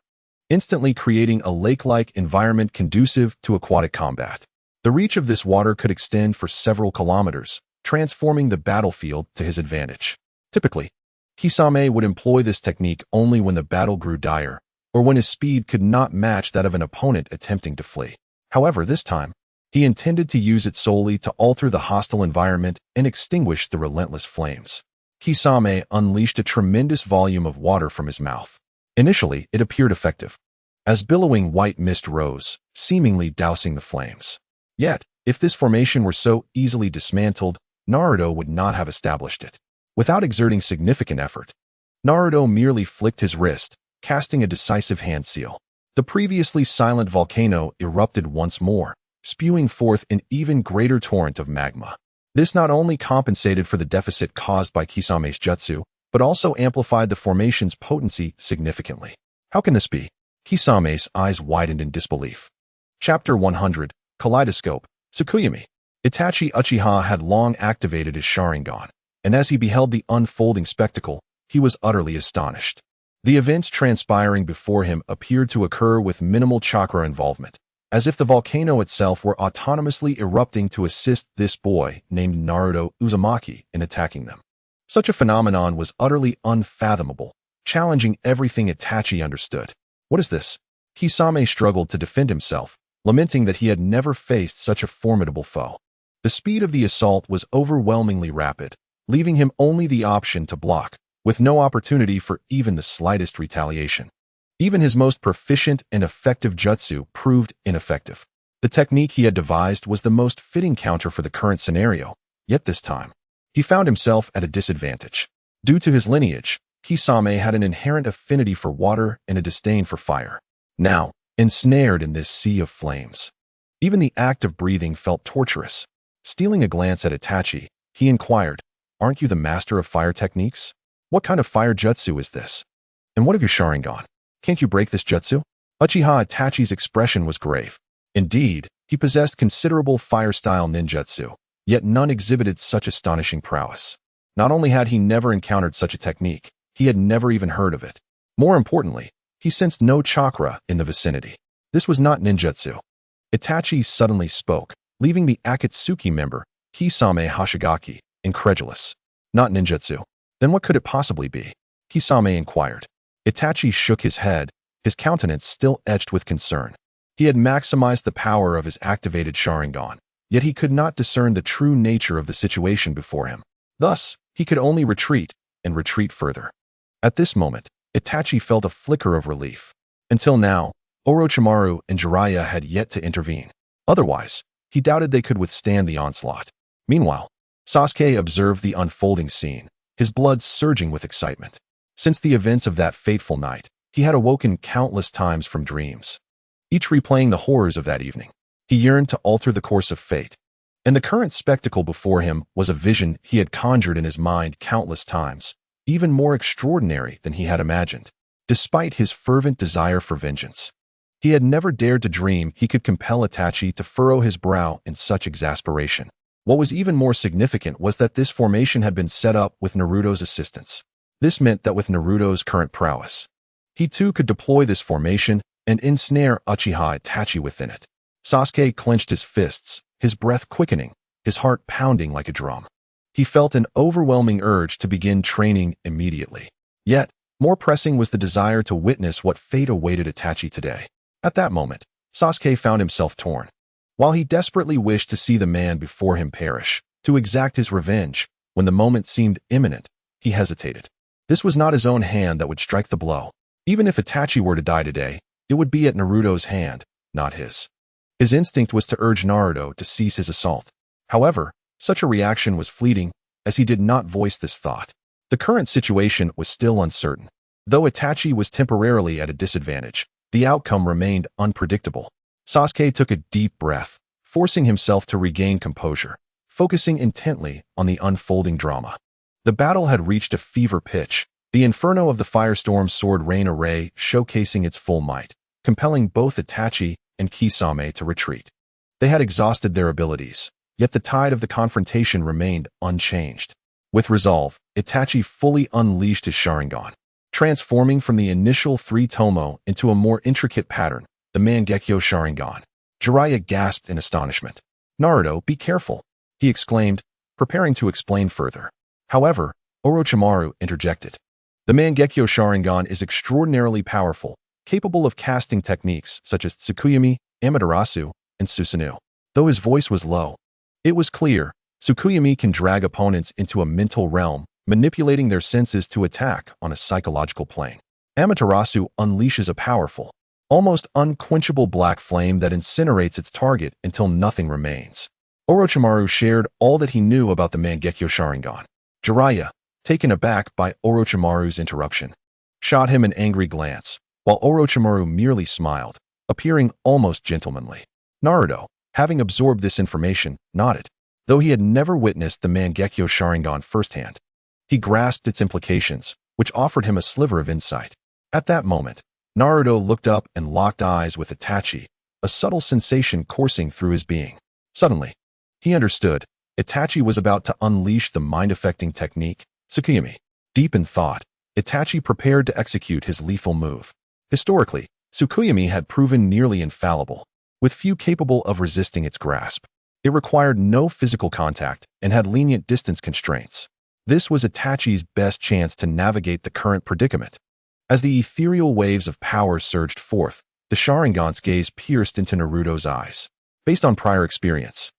instantly creating a lake-like environment conducive to aquatic combat. The reach of this water could extend for several kilometers, transforming the battlefield to his advantage. Typically, Kisame would employ this technique only when the battle grew dire, or when his speed could not match that of an opponent attempting to flee. However, this time, he intended to use it solely to alter the hostile environment and extinguish the relentless flames. Kisame unleashed a tremendous volume of water from his mouth. Initially, it appeared effective, as billowing white mist rose, seemingly dousing the flames. Yet, if this formation were so easily dismantled, Naruto would not have established it. Without exerting significant effort, Naruto merely flicked his wrist, casting a decisive hand seal. The previously silent volcano erupted once more, spewing forth an even greater torrent of magma. This not only compensated for the deficit caused by Kisame's jutsu, but also amplified the formation's potency significantly. How can this be? Kisame's eyes widened in disbelief. Chapter 100, Kaleidoscope, Tsukuyomi. Itachi Uchiha had long activated his Sharingan, and as he beheld the unfolding spectacle, he was utterly astonished. The events transpiring before him appeared to occur with minimal chakra involvement, as if the volcano itself were autonomously erupting to assist this boy named Naruto Uzumaki in attacking them. Such a phenomenon was utterly unfathomable, challenging everything Itachi understood. What is this? Kisame struggled to defend himself, lamenting that he had never faced such a formidable foe. The speed of the assault was overwhelmingly rapid, leaving him only the option to block, with no opportunity for even the slightest retaliation. Even his most proficient and effective jutsu proved ineffective. The technique he had devised was the most fitting counter for the current scenario, yet this time, he found himself at a disadvantage. Due to his lineage, Kisame had an inherent affinity for water and a disdain for fire. Now, ensnared in this sea of flames, even the act of breathing felt torturous. Stealing a glance at Itachi, he inquired, "Aren't you the master of fire techniques? What kind of fire jutsu is this? And what of your Sharingan? Can't you break this jutsu?" Uchiha Itachi's expression was grave. Indeed, he possessed considerable fire-style ninjutsu, yet none exhibited such astonishing prowess. Not only had he never encountered such a technique, he had never even heard of it. More importantly, he sensed no chakra in the vicinity. This was not ninjutsu. Itachi suddenly spoke, leaving the Akatsuki member, Kisame Hoshigaki, incredulous. Not ninjutsu. Then what could it possibly be? Kisame inquired. Itachi shook his head, his countenance still etched with concern. He had maximized the power of his activated Sharingan, yet he could not discern the true nature of the situation before him. Thus, he could only retreat, and retreat further. At this moment, Itachi felt a flicker of relief. Until now, Orochimaru and Jiraiya had yet to intervene. Otherwise, he doubted they could withstand the onslaught. Meanwhile, Sasuke observed the unfolding scene, his blood surging with excitement. Since the events of that fateful night, he had awoken countless times from dreams, each replaying the horrors of that evening. He yearned to alter the course of fate, and the current spectacle before him was a vision he had conjured in his mind countless times, even more extraordinary than he had imagined. Despite his fervent desire for vengeance, he had never dared to dream he could compel Itachi to furrow his brow in such exasperation. What was even more significant was that this formation had been set up with Naruto's assistance. This meant that with Naruto's current prowess, he too could deploy this formation and ensnare Uchiha Itachi within it. Sasuke clenched his fists, his breath quickening, his heart pounding like a drum. He felt an overwhelming urge to begin training immediately. Yet, more pressing was the desire to witness what fate awaited Itachi today. At that moment, Sasuke found himself torn. While he desperately wished to see the man before him perish, to exact his revenge, when the moment seemed imminent, he hesitated. This was not his own hand that would strike the blow. Even if Itachi were to die today, it would be at Naruto's hand, not his. His instinct was to urge Naruto to cease his assault. However, such a reaction was fleeting, as he did not voice this thought. The current situation was still uncertain. Though Itachi was temporarily at a disadvantage, the outcome remained unpredictable. Sasuke took a deep breath, forcing himself to regain composure, focusing intently on the unfolding drama. The battle had reached a fever pitch, The inferno of the firestorm sword rain array showcasing its full might, compelling both Itachi and Kisame to retreat. They had exhausted their abilities, yet the tide of the confrontation remained unchanged. With resolve, Itachi fully unleashed his Sharingan, transforming from the initial 3-tomo into a more intricate pattern, the Mangekyo Sharingan. Jiraiya gasped in astonishment. "Naruto, be careful," he exclaimed, preparing to explain further. However, Orochimaru interjected. The Mangekyo Sharingan is extraordinarily powerful, capable of casting techniques such as Tsukuyomi, Amaterasu, and Susanoo. Though his voice was low, it was clear Tsukuyomi can drag opponents into a mental realm, manipulating their senses to attack on a psychological plane. Amaterasu unleashes a powerful, almost unquenchable black flame that incinerates its target until nothing remains. Orochimaru shared all that he knew about the Mangekyo Sharingan. Jiraiya, taken aback by Orochimaru's interruption, shot him an angry glance, while Orochimaru merely smiled, appearing almost gentlemanly. Naruto, having absorbed this information, nodded. Though he had never witnessed the Mangekyo Sharingan firsthand, he grasped its implications, which offered him a sliver of insight. At that moment, Naruto looked up and locked eyes with Itachi, a subtle sensation coursing through his being. Suddenly, he understood. Itachi was about to unleash the mind-affecting technique, Tsukuyomi. Deep in thought, Itachi prepared to execute his lethal move. Historically, Tsukuyomi had proven nearly infallible, with few capable of resisting its grasp. It required no physical contact and had lenient distance constraints. This was Itachi's best chance to navigate the current predicament. As the ethereal waves of power surged forth, the Sharingan's gaze pierced into Naruto's eyes. Based on prior experience,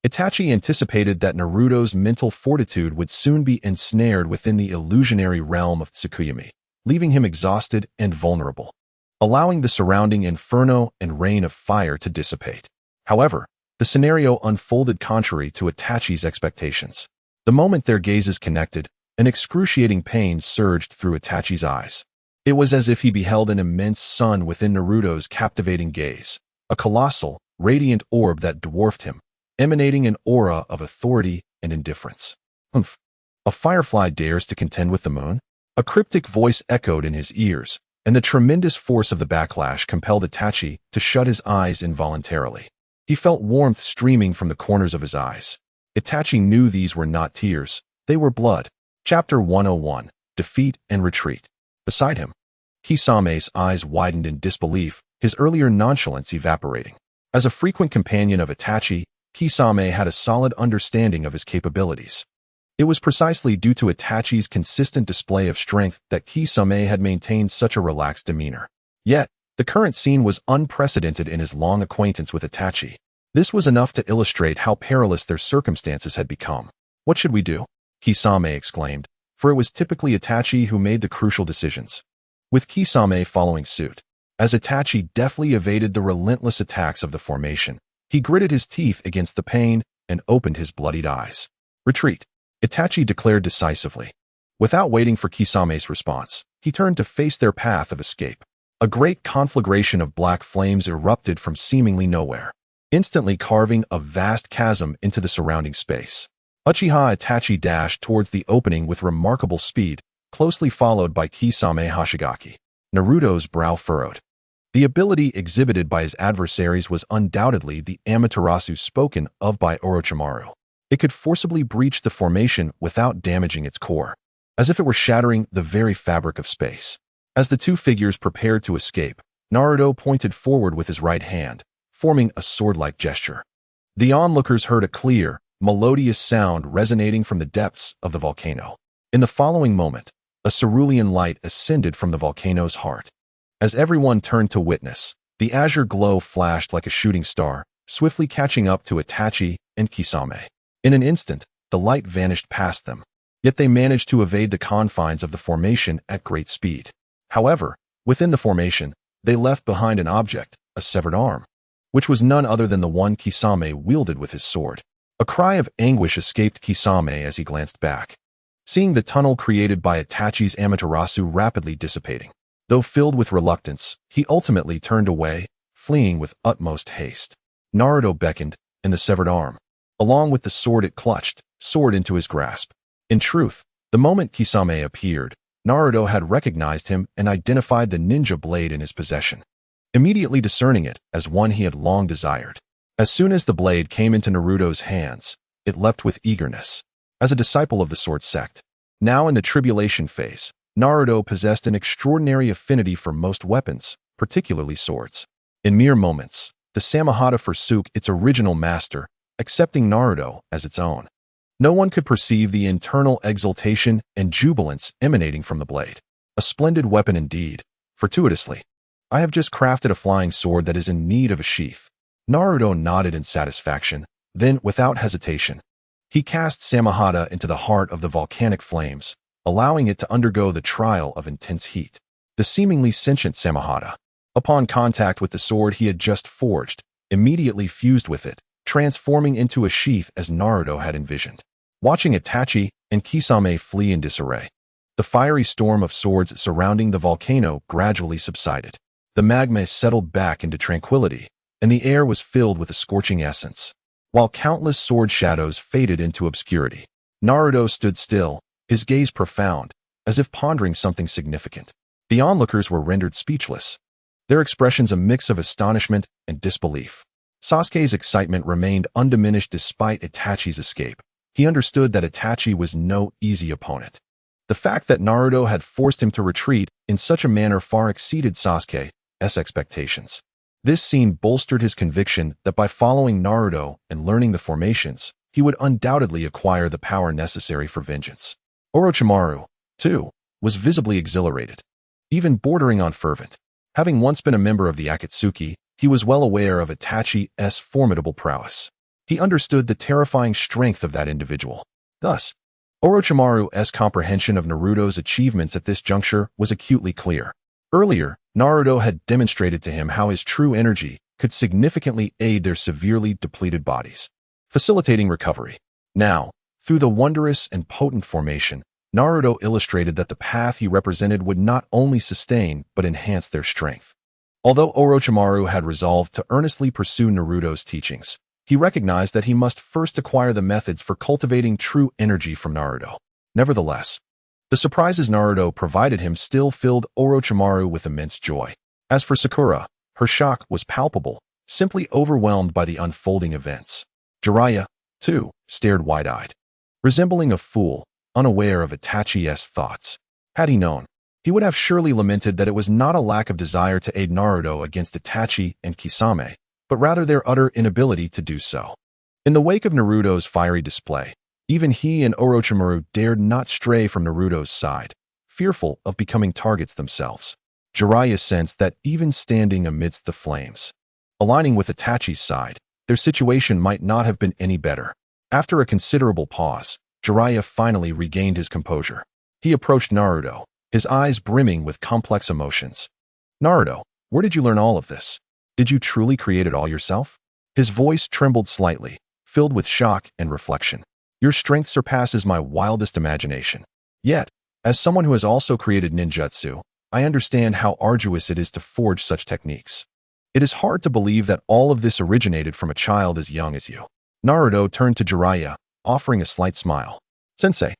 Itachi anticipated that Naruto's mental fortitude would soon be ensnared within the illusionary realm of Tsukuyomi, leaving him exhausted and vulnerable, allowing the surrounding inferno and rain of fire to dissipate. However, the scenario unfolded contrary to Itachi's expectations. The moment their gazes connected, an excruciating pain surged through Itachi's eyes. It was as if he beheld an immense sun within Naruto's captivating gaze, a colossal, radiant orb that dwarfed him, emanating an aura of authority and indifference. "Humph! A firefly dares to contend with the moon?" A cryptic voice echoed in his ears, and the tremendous force of the backlash compelled Itachi to shut his eyes involuntarily. He felt warmth streaming from the corners of his eyes. Itachi knew these were not tears, they were blood. Chapter 101, Defeat and Retreat. Beside him, Kisame's eyes widened in disbelief, his earlier nonchalance evaporating. As a frequent companion of Itachi, Kisame had a solid understanding of his capabilities. It was precisely due to Itachi's consistent display of strength that Kisame had maintained such a relaxed demeanor. Yet, the current scene was unprecedented in his long acquaintance with Itachi. This was enough to illustrate how perilous their circumstances had become. "What should we do?" Kisame exclaimed, for it was typically Itachi who made the crucial decisions, with Kisame following suit. As Itachi deftly evaded the relentless attacks of the formation, he gritted his teeth against the pain and opened his bloodied eyes. "Retreat," Itachi declared decisively. Without waiting for Kisame's response, he turned to face their path of escape. A great conflagration of black flames erupted from seemingly nowhere, instantly carving a vast chasm into the surrounding space. Uchiha Itachi dashed towards the opening with remarkable speed, closely followed by Kisame Hoshigaki. Naruto's brow furrowed. The ability exhibited by his adversaries was undoubtedly the Amaterasu spoken of by Orochimaru. It could forcibly breach the formation without damaging its core, as if it were shattering the very fabric of space. As the two figures prepared to escape, Naruto pointed forward with his right hand, forming a sword-like gesture. The onlookers heard a clear, melodious sound resonating from the depths of the volcano. In the following moment, a cerulean light ascended from the volcano's heart. As everyone turned to witness, the azure glow flashed like a shooting star, swiftly catching up to Itachi and Kisame. In an instant, the light vanished past them, yet they managed to evade the confines of the formation at great speed. However, within the formation, they left behind an object, a severed arm, which was none other than the one Kisame wielded with his sword. A cry of anguish escaped Kisame as he glanced back, seeing the tunnel created by Itachi's Amaterasu rapidly dissipating. Though filled with reluctance, he ultimately turned away, fleeing with utmost haste. Naruto beckoned, and the severed arm, along with the sword it clutched, soared into his grasp. In truth, the moment Kisame appeared, Naruto had recognized him and identified the ninja blade in his possession, immediately discerning it as one he had long desired. As soon as the blade came into Naruto's hands, it leapt with eagerness. As a disciple of the sword sect, now in the tribulation phase, Naruto possessed an extraordinary affinity for most weapons, particularly swords. In mere moments, the Samahata forsook its original master, accepting Naruto as its own. No one could perceive the internal exultation and jubilance emanating from the blade. A splendid weapon indeed. Fortuitously, I have just crafted a flying sword that is in need of a sheath. Naruto nodded in satisfaction, then, without hesitation, he cast Samahata into the heart of the volcanic flames, allowing it to undergo the trial of intense heat. The seemingly sentient Samahata, upon contact with the sword he had just forged, immediately fused with it, transforming into a sheath as Naruto had envisioned. Watching Itachi and Kisame flee in disarray, the fiery storm of swords surrounding the volcano gradually subsided. The magma settled back into tranquility, and the air was filled with a scorching essence. While countless sword shadows faded into obscurity, Naruto stood still, his gaze profound, as if pondering something significant. The onlookers were rendered speechless, their expressions a mix of astonishment and disbelief. Sasuke's excitement remained undiminished despite Itachi's escape. He understood that Itachi was no easy opponent. The fact that Naruto had forced him to retreat in such a manner far exceeded Sasuke's expectations. This scene bolstered his conviction that by following Naruto and learning the formations, he would undoubtedly acquire the power necessary for vengeance. Orochimaru, too, was visibly exhilarated, even bordering on fervent. Having once been a member of the Akatsuki, he was well aware of Itachi's formidable prowess. He understood the terrifying strength of that individual. Thus, Orochimaru's comprehension of Naruto's achievements at this juncture was acutely clear. Earlier, Naruto had demonstrated to him how his true energy could significantly aid their severely depleted bodies, facilitating recovery. Now, through the wondrous and potent formation, Naruto illustrated that the path he represented would not only sustain but enhance their strength. Although Orochimaru had resolved to earnestly pursue Naruto's teachings, he recognized that he must first acquire the methods for cultivating true energy from Naruto. Nevertheless, the surprises Naruto provided him still filled Orochimaru with immense joy. As for Sakura, her shock was palpable, simply overwhelmed by the unfolding events. Jiraiya, too, stared wide-eyed, resembling a fool, unaware of Itachi's thoughts. Had he known, he would have surely lamented that it was not a lack of desire to aid Naruto against Itachi and Kisame, but rather their utter inability to do so. In the wake of Naruto's fiery display, even he and Orochimaru dared not stray from Naruto's side, fearful of becoming targets themselves. Jiraiya sensed that even standing amidst the flames, aligning with Itachi's side, their situation might not have been any better. After a considerable pause, Jiraiya finally regained his composure. He approached Naruto, his eyes brimming with complex emotions. "Naruto, where did you learn all of this? Did you truly create it all yourself?" His voice trembled slightly, filled with shock and reflection. "Your strength surpasses my wildest imagination. Yet, as someone who has also created ninjutsu, I understand how arduous it is to forge such techniques. It is hard to believe that all of this originated from a child as young as you." Naruto turned to Jiraiya, offering a slight smile. "Sensei,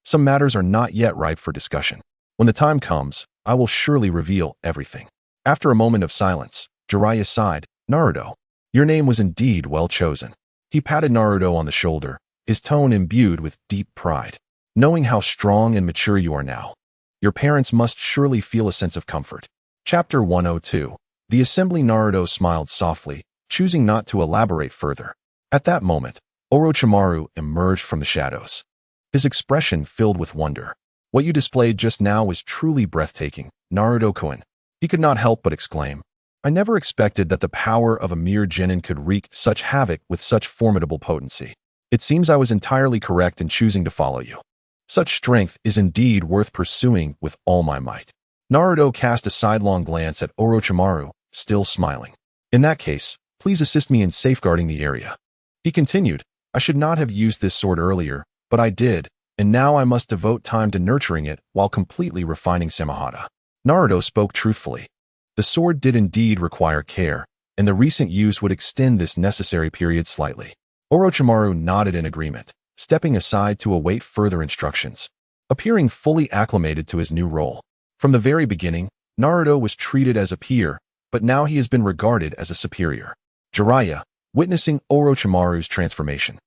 some matters are not yet ripe for discussion. When the time comes, I will surely reveal everything." After a moment of silence, Jiraiya sighed. "Naruto, your name was indeed well chosen." He patted Naruto on the shoulder, his tone imbued with deep pride. "Knowing how strong and mature you are now, your parents must surely feel a sense of comfort." Chapter 102. The Assembly. Naruto smiled softly, choosing not to elaborate further. At that moment, Orochimaru emerged from the shadows, his expression filled with wonder. "What you displayed just now was truly breathtaking, Naruto-kun." He could not help but exclaim. "I never expected that the power of a mere genin could wreak such havoc with such formidable potency. It seems I was entirely correct in choosing to follow you. Such strength is indeed worth pursuing with all my might." Naruto cast a sidelong glance at Orochimaru, still smiling. "In that case, please assist me in safeguarding the area." He continued, "I should not have used this sword earlier, but I did, and now I must devote time to nurturing it while completely refining Samahata." Naruto spoke truthfully. The sword did indeed require care, and the recent use would extend this necessary period slightly. Orochimaru nodded in agreement, stepping aside to await further instructions. appearing fully acclimated to his new role. From the very beginning, Naruto was treated as a peer, but now he has been regarded as a superior. Jiraiya, witnessing Orochimaru's transformation,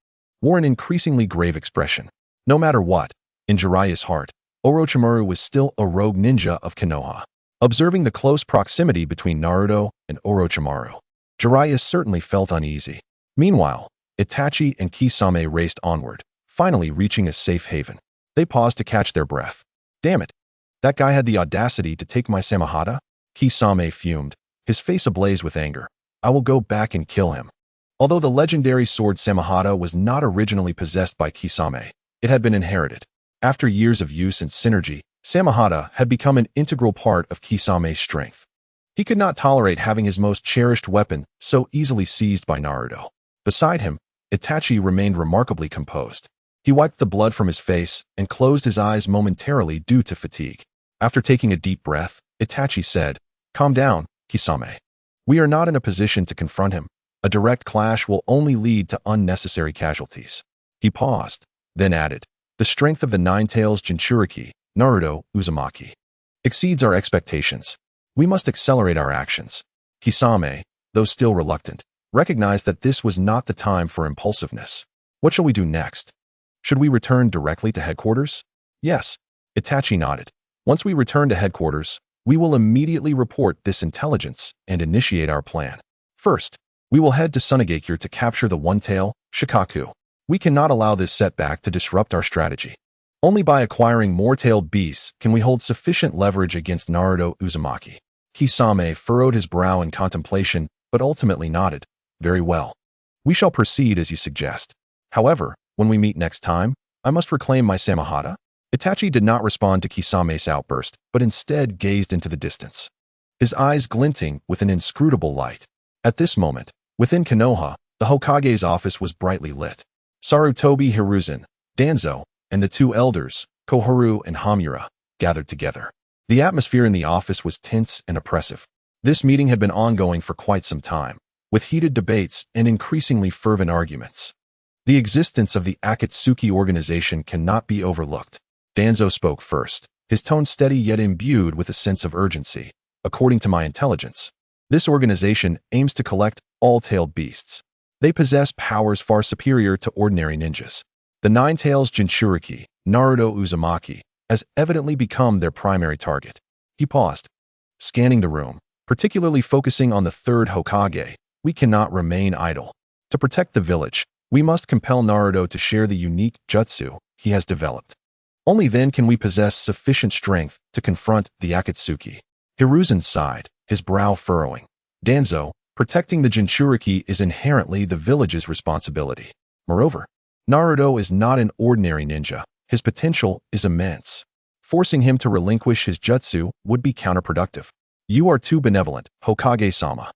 wore an increasingly grave expression. No matter what, in Jiraiya's heart, Orochimaru was still a rogue ninja of Konoha. Observing the close proximity between Naruto and Orochimaru, Jiraiya certainly felt uneasy. Meanwhile, Itachi and Kisame raced onward, finally reaching a safe haven. They paused to catch their breath. Damn it! That guy had the audacity to take my Samehada? Kisame fumed, his face ablaze with anger. I will go back and kill him. Although the legendary sword Samehada was not originally possessed by Kisame, it had been inherited. After years of use and synergy, Samehada had become an integral part of Kisame's strength. He could not tolerate having his most cherished weapon so easily seized by Naruto. Beside him, Itachi remained remarkably composed. He wiped the blood from his face and closed his eyes momentarily due to fatigue. After taking a deep breath, Itachi said, "Calm down, Kisame. We are not in a position to confront him. A direct clash will only lead to unnecessary casualties." He paused, then added, "The strength of the Nine-Tails Jinchuriki, Naruto Uzumaki, exceeds our expectations. We must accelerate our actions." Kisame, though still reluctant, recognized that this was not the time for impulsiveness. "What shall we do next? Should we return directly to headquarters?" "Yes," Itachi nodded. "Once we return to headquarters, we will immediately report this intelligence and initiate our plan. First, we will head to Sunagakure to capture the One-Tail, Shikaku. We cannot allow this setback to disrupt our strategy. Only by acquiring more tailed beasts can we hold sufficient leverage against Naruto Uzumaki." Kisame furrowed his brow in contemplation, but ultimately nodded. "Very well. We shall proceed as you suggest. However, when we meet next time, I must reclaim my Samehada." Itachi did not respond to Kisame's outburst, but instead gazed into the distance, his eyes glinting with an inscrutable light. At this moment, within Konoha, the Hokage's office was brightly lit. Sarutobi Hiruzen, Danzo, and the two elders, Koharu and Hamura, gathered together. The atmosphere in the office was tense and oppressive. This meeting had been ongoing for quite some time, with heated debates and increasingly fervent arguments. The existence of the Akatsuki organization cannot be overlooked. Danzo spoke first, his tone steady yet imbued with a sense of urgency. "According to my intelligence, this organization aims to collect all tailed beasts. They possess powers far superior to ordinary ninjas. The Nine-Tails Jinchuriki, Naruto Uzumaki, has evidently become their primary target." He paused, scanning the room, particularly focusing on the third Hokage. "We cannot remain idle. To protect the village, we must compel Naruto to share the unique jutsu he has developed. Only then can we possess sufficient strength to confront the Akatsuki." Hiruzen sighed, his brow furrowing. "Danzo, protecting the Jinchuriki is inherently the village's responsibility. Moreover, Naruto is not an ordinary ninja. His potential is immense. Forcing him to relinquish his jutsu would be counterproductive." "You are too benevolent, Hokage-sama."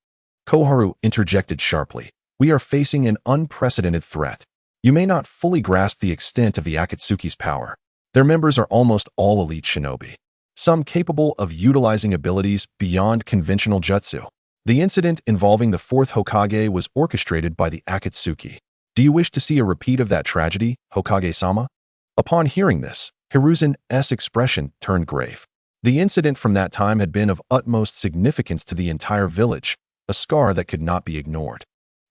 Koharu interjected sharply. "We are facing an unprecedented threat. You may not fully grasp the extent of the Akatsuki's power. Their members are almost all elite shinobi, some capable of utilizing abilities beyond conventional jutsu. The incident involving the fourth Hokage was orchestrated by the Akatsuki. Do you wish to see a repeat of that tragedy, Hokage-sama?" Upon hearing this, Hiruzen's expression turned grave. The incident from that time had been of utmost significance to the entire village, a scar that could not be ignored.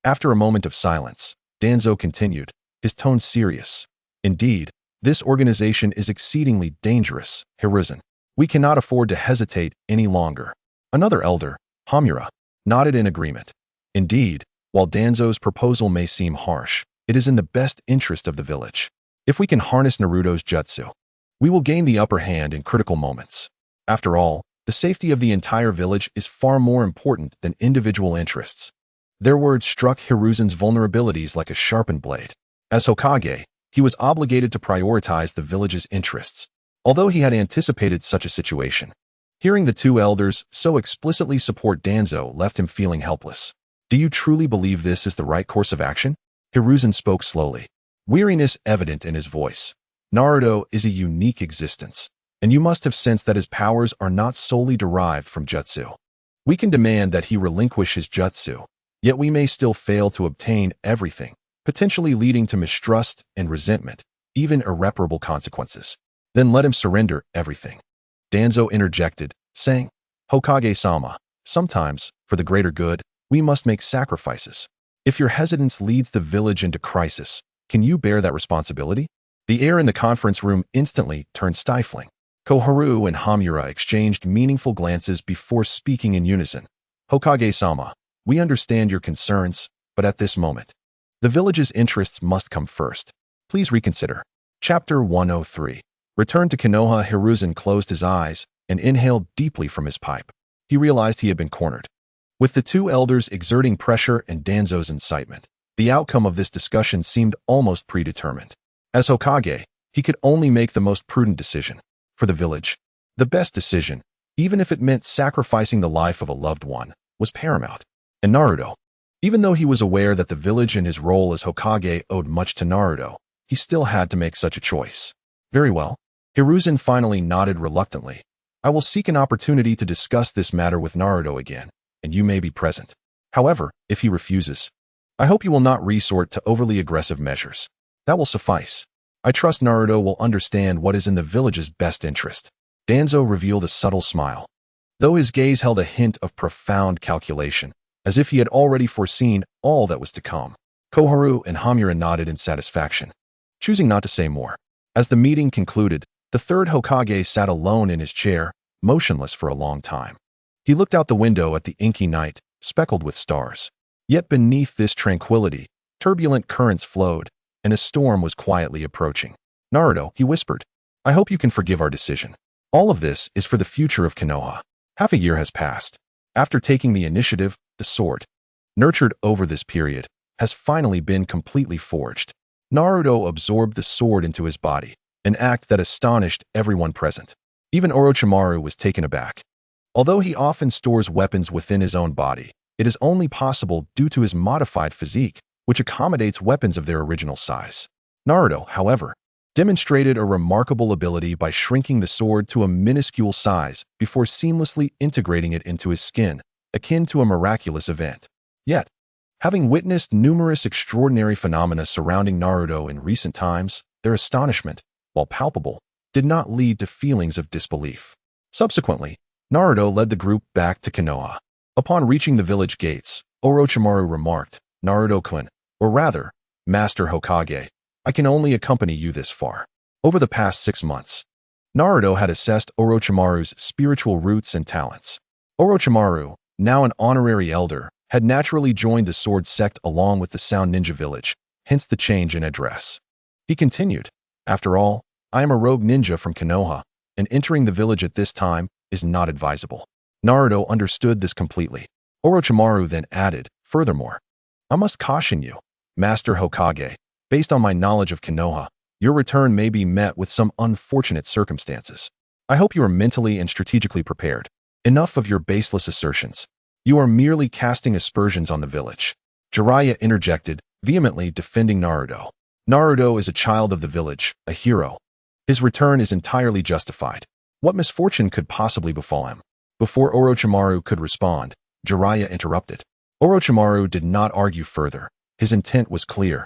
After a moment of silence, Danzo continued, his tone serious. "Indeed, this organization is exceedingly dangerous, Hiruzen. We cannot afford to hesitate any longer." Another elder, Hamura, nodded in agreement. "Indeed, while Danzo's proposal may seem harsh, it is in the best interest of the village. If we can harness Naruto's jutsu, we will gain the upper hand in critical moments. After all, the safety of the entire village is far more important than individual interests." Their words struck Hiruzen's vulnerabilities like a sharpened blade. As Hokage, he was obligated to prioritize the village's interests, although he had anticipated such a situation. Hearing the two elders so explicitly support Danzo left him feeling helpless. "Do you truly believe this is the right course of action?" Hiruzen spoke slowly, weariness evident in his voice. "Naruto is a unique existence, and you must have sensed that his powers are not solely derived from jutsu. We can demand that he relinquish his jutsu, yet we may still fail to obtain everything, potentially leading to mistrust and resentment, even irreparable consequences. Then let him surrender everything. Danzo interjected, saying, Hokage-sama, sometimes, for the greater good, we must make sacrifices. If your hesitance leads the village into crisis, can you bear that responsibility? The air in the conference room instantly turned stifling. Koharu and Hamura exchanged meaningful glances before speaking in unison. Hokage-sama, we understand your concerns, but at this moment, the village's interests must come first. Please reconsider. Chapter 103. Returned to Konoha. Hiruzen closed his eyes and inhaled deeply from his pipe. He realized he had been cornered. With the two elders exerting pressure and Danzo's incitement, the outcome of this discussion seemed almost predetermined. As Hokage, he could only make the most prudent decision. For the village, the best decision, even if it meant sacrificing the life of a loved one, was paramount. And Naruto, even though he was aware that the village and his role as Hokage owed much to Naruto, he still had to make such a choice. Very well. Hiruzen finally nodded reluctantly. I will seek an opportunity to discuss this matter with Naruto again, and you may be present. However, if he refuses, I hope you will not resort to overly aggressive measures. That will suffice. I trust Naruto will understand what is in the village's best interest. Danzo revealed a subtle smile, though his gaze held a hint of profound calculation, as if he had already foreseen all that was to come. Koharu and Hamura nodded in satisfaction, choosing not to say more. As the meeting concluded, the third Hokage sat alone in his chair, motionless for a long time. He looked out the window at the inky night, speckled with stars. Yet beneath this tranquility, turbulent currents flowed, and a storm was quietly approaching. Naruto, he whispered, I hope you can forgive our decision. All of this is for the future of Konoha. Half a year has passed. After taking the initiative, the sword, nurtured over this period, has finally been completely forged. Naruto absorbed the sword into his body, an act that astonished everyone present. Even Orochimaru was taken aback. Although he often stores weapons within his own body, it is only possible due to his modified physique, which accommodates weapons of their original size. Naruto, however, demonstrated a remarkable ability by shrinking the sword to a minuscule size before seamlessly integrating it into his skin, akin to a miraculous event. Yet, having witnessed numerous extraordinary phenomena surrounding Naruto in recent times, their astonishment, while palpable, did not lead to feelings of disbelief. Subsequently, Naruto led the group back to Konoha. Upon reaching the village gates, Orochimaru remarked, Naruto-kun, or rather, Master Hokage, I can only accompany you this far. Over the past 6 months, Naruto had assessed Orochimaru's spiritual roots and talents. Orochimaru, now an honorary elder, had naturally joined the sword sect along with the Sound Ninja village, hence the change in address. He continued, after all, I am a rogue ninja from Konoha, and entering the village at this time is not advisable. Naruto understood this completely. Orochimaru then added, furthermore, I must caution you, Master Hokage, based on my knowledge of Konoha, your return may be met with some unfortunate circumstances. I hope you are mentally and strategically prepared. Enough of your baseless assertions. You are merely casting aspersions on the village. Jiraiya interjected, vehemently defending Naruto. Naruto is a child of the village, a hero. His return is entirely justified. What misfortune could possibly befall him? Before Orochimaru could respond, Jiraiya interrupted. Orochimaru did not argue further. His intent was clear,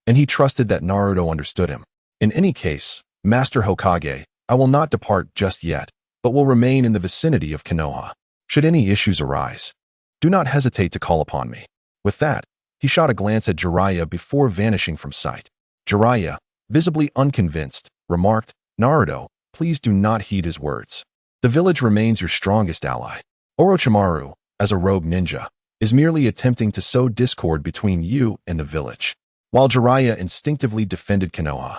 and he trusted that Naruto understood him. In any case, Master Hokage, I will not depart just yet, but will remain in the vicinity of Konoha. Should any issues arise, do not hesitate to call upon me. With that, he shot a glance at Jiraiya before vanishing from sight. Jiraiya, visibly unconvinced, remarked, Naruto, please do not heed his words. The village remains your strongest ally. Orochimaru, as a rogue ninja, is merely attempting to sow discord between you and the village. While Jiraiya instinctively defended Konoha,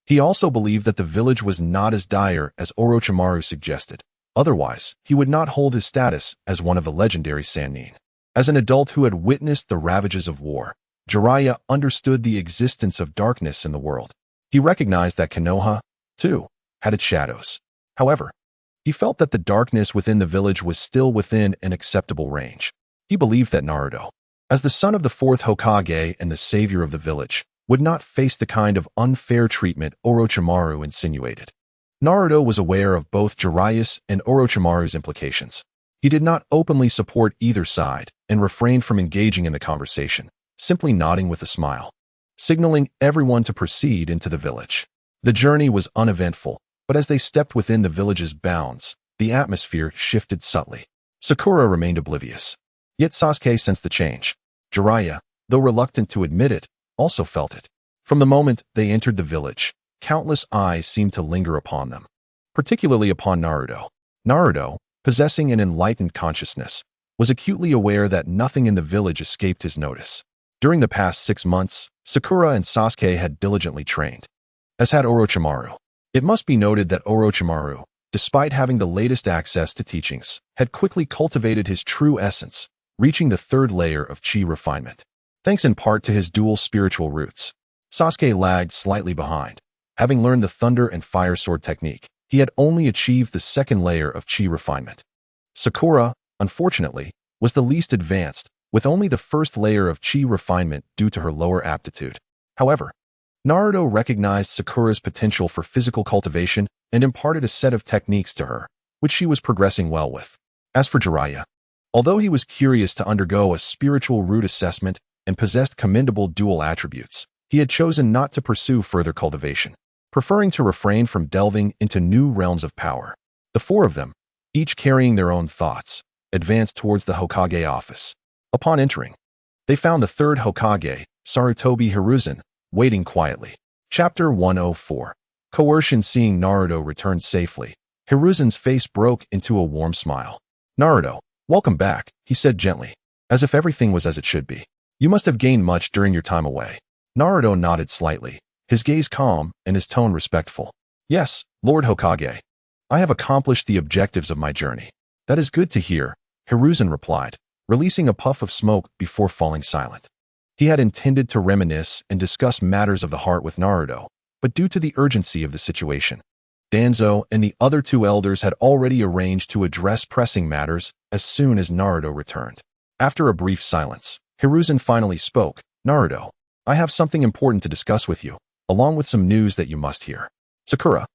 he also believed that the village was not as dire as Orochimaru suggested. Otherwise, he would not hold his status as one of the legendary Sannin. As an adult who had witnessed the ravages of war, Jiraiya understood the existence of darkness in the world. He recognized that Konoha, too, had its shadows. However, he felt that the darkness within the village was still within an acceptable range. He believed that Naruto, as the son of the fourth Hokage and the savior of the village, would not face the kind of unfair treatment Orochimaru insinuated. Naruto was aware of both Jiraiya's and Orochimaru's implications. He did not openly support either side and refrained from engaging in the conversation, simply nodding with a smile, signaling everyone to proceed into the village. The journey was uneventful, But as they stepped within the village's bounds, the atmosphere shifted subtly. Sakura remained oblivious. Yet Sasuke sensed the change. Jiraiya, though reluctant to admit it, also felt it. From the moment they entered the village, countless eyes seemed to linger upon them, particularly upon Naruto. Naruto, possessing an enlightened consciousness, was acutely aware that nothing in the village escaped his notice. During the past 6 months, Sakura and Sasuke had diligently trained, as had Orochimaru. It must be noted that Orochimaru, despite having the latest access to teachings, had quickly cultivated his true essence, reaching the 3rd layer of chi refinement. Thanks in part to his dual spiritual roots, Sasuke lagged slightly behind. Having learned the thunder and fire sword technique, he had only achieved the 2nd layer of chi refinement. Sakura, unfortunately, was the least advanced, with only the 1st layer of chi refinement due to her lower aptitude. However, Naruto recognized Sakura's potential for physical cultivation and imparted a set of techniques to her, which she was progressing well with. As for Jiraiya, although he was curious to undergo a spiritual root assessment and possessed commendable dual attributes, he had chosen not to pursue further cultivation, preferring to refrain from delving into new realms of power. The 4 of them, each carrying their own thoughts, advanced towards the Hokage office. Upon entering, they found the 3rd Hokage, Sarutobi Hiruzen, waiting quietly. Chapter 104. Coercion. Seeing Naruto return safely, Hiruzen's face broke into a warm smile. "Naruto, welcome back," he said gently, as if everything was as it should be. "You must have gained much during your time away." Naruto nodded slightly, his gaze calm and his tone respectful. "Yes, Lord Hokage. I have accomplished the objectives of my journey." "That is good to hear," Hiruzen replied, releasing a puff of smoke before falling silent. He had intended to reminisce and discuss matters of the heart with Naruto, but due to the urgency of the situation, Danzo and the other 2 elders had already arranged to address pressing matters as soon as Naruto returned. After a brief silence, Hiruzen finally spoke. "Naruto, I have something important to discuss with you, along with some news that you must hear." Sakura,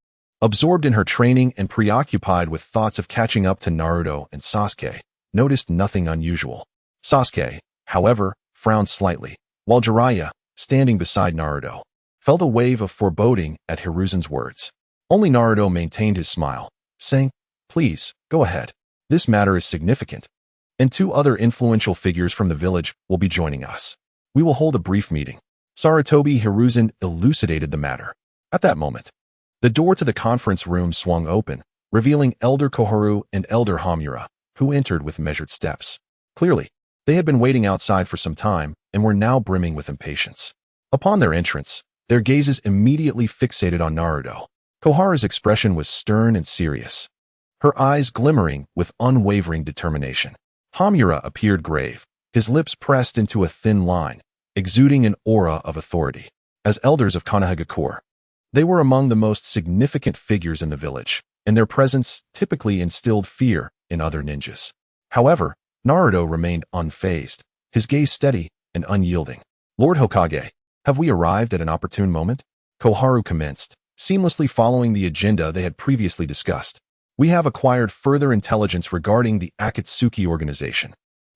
absorbed in her training and preoccupied with thoughts of catching up to Naruto and Sasuke, noticed nothing unusual. Sasuke, however, frowned slightly, while Jiraiya, standing beside Naruto, felt a wave of foreboding at Hiruzen's words. Only Naruto maintained his smile, saying, "Please, go ahead. This matter is significant, and 2 other influential figures from the village will be joining us. We will hold a brief meeting." Sarutobi Hiruzen elucidated the matter. At that moment, the door to the conference room swung open, revealing Elder Koharu and Elder Hamura, who entered with measured steps. Clearly, they had been waiting outside for some time and were now brimming with impatience. Upon their entrance, their gazes immediately fixated on Naruto. Koharu's expression was stern and serious, her eyes glimmering with unwavering determination. Hamura appeared grave, his lips pressed into a thin line, exuding an aura of authority. As elders of Konoha, they were among the most significant figures in the village, and their presence typically instilled fear in other ninjas. However, Naruto remained unfazed, his gaze steady and unyielding. "Lord Hokage, have we arrived at an opportune moment?" Koharu commenced, seamlessly following the agenda they had previously discussed. "We have acquired further intelligence regarding the Akatsuki organization.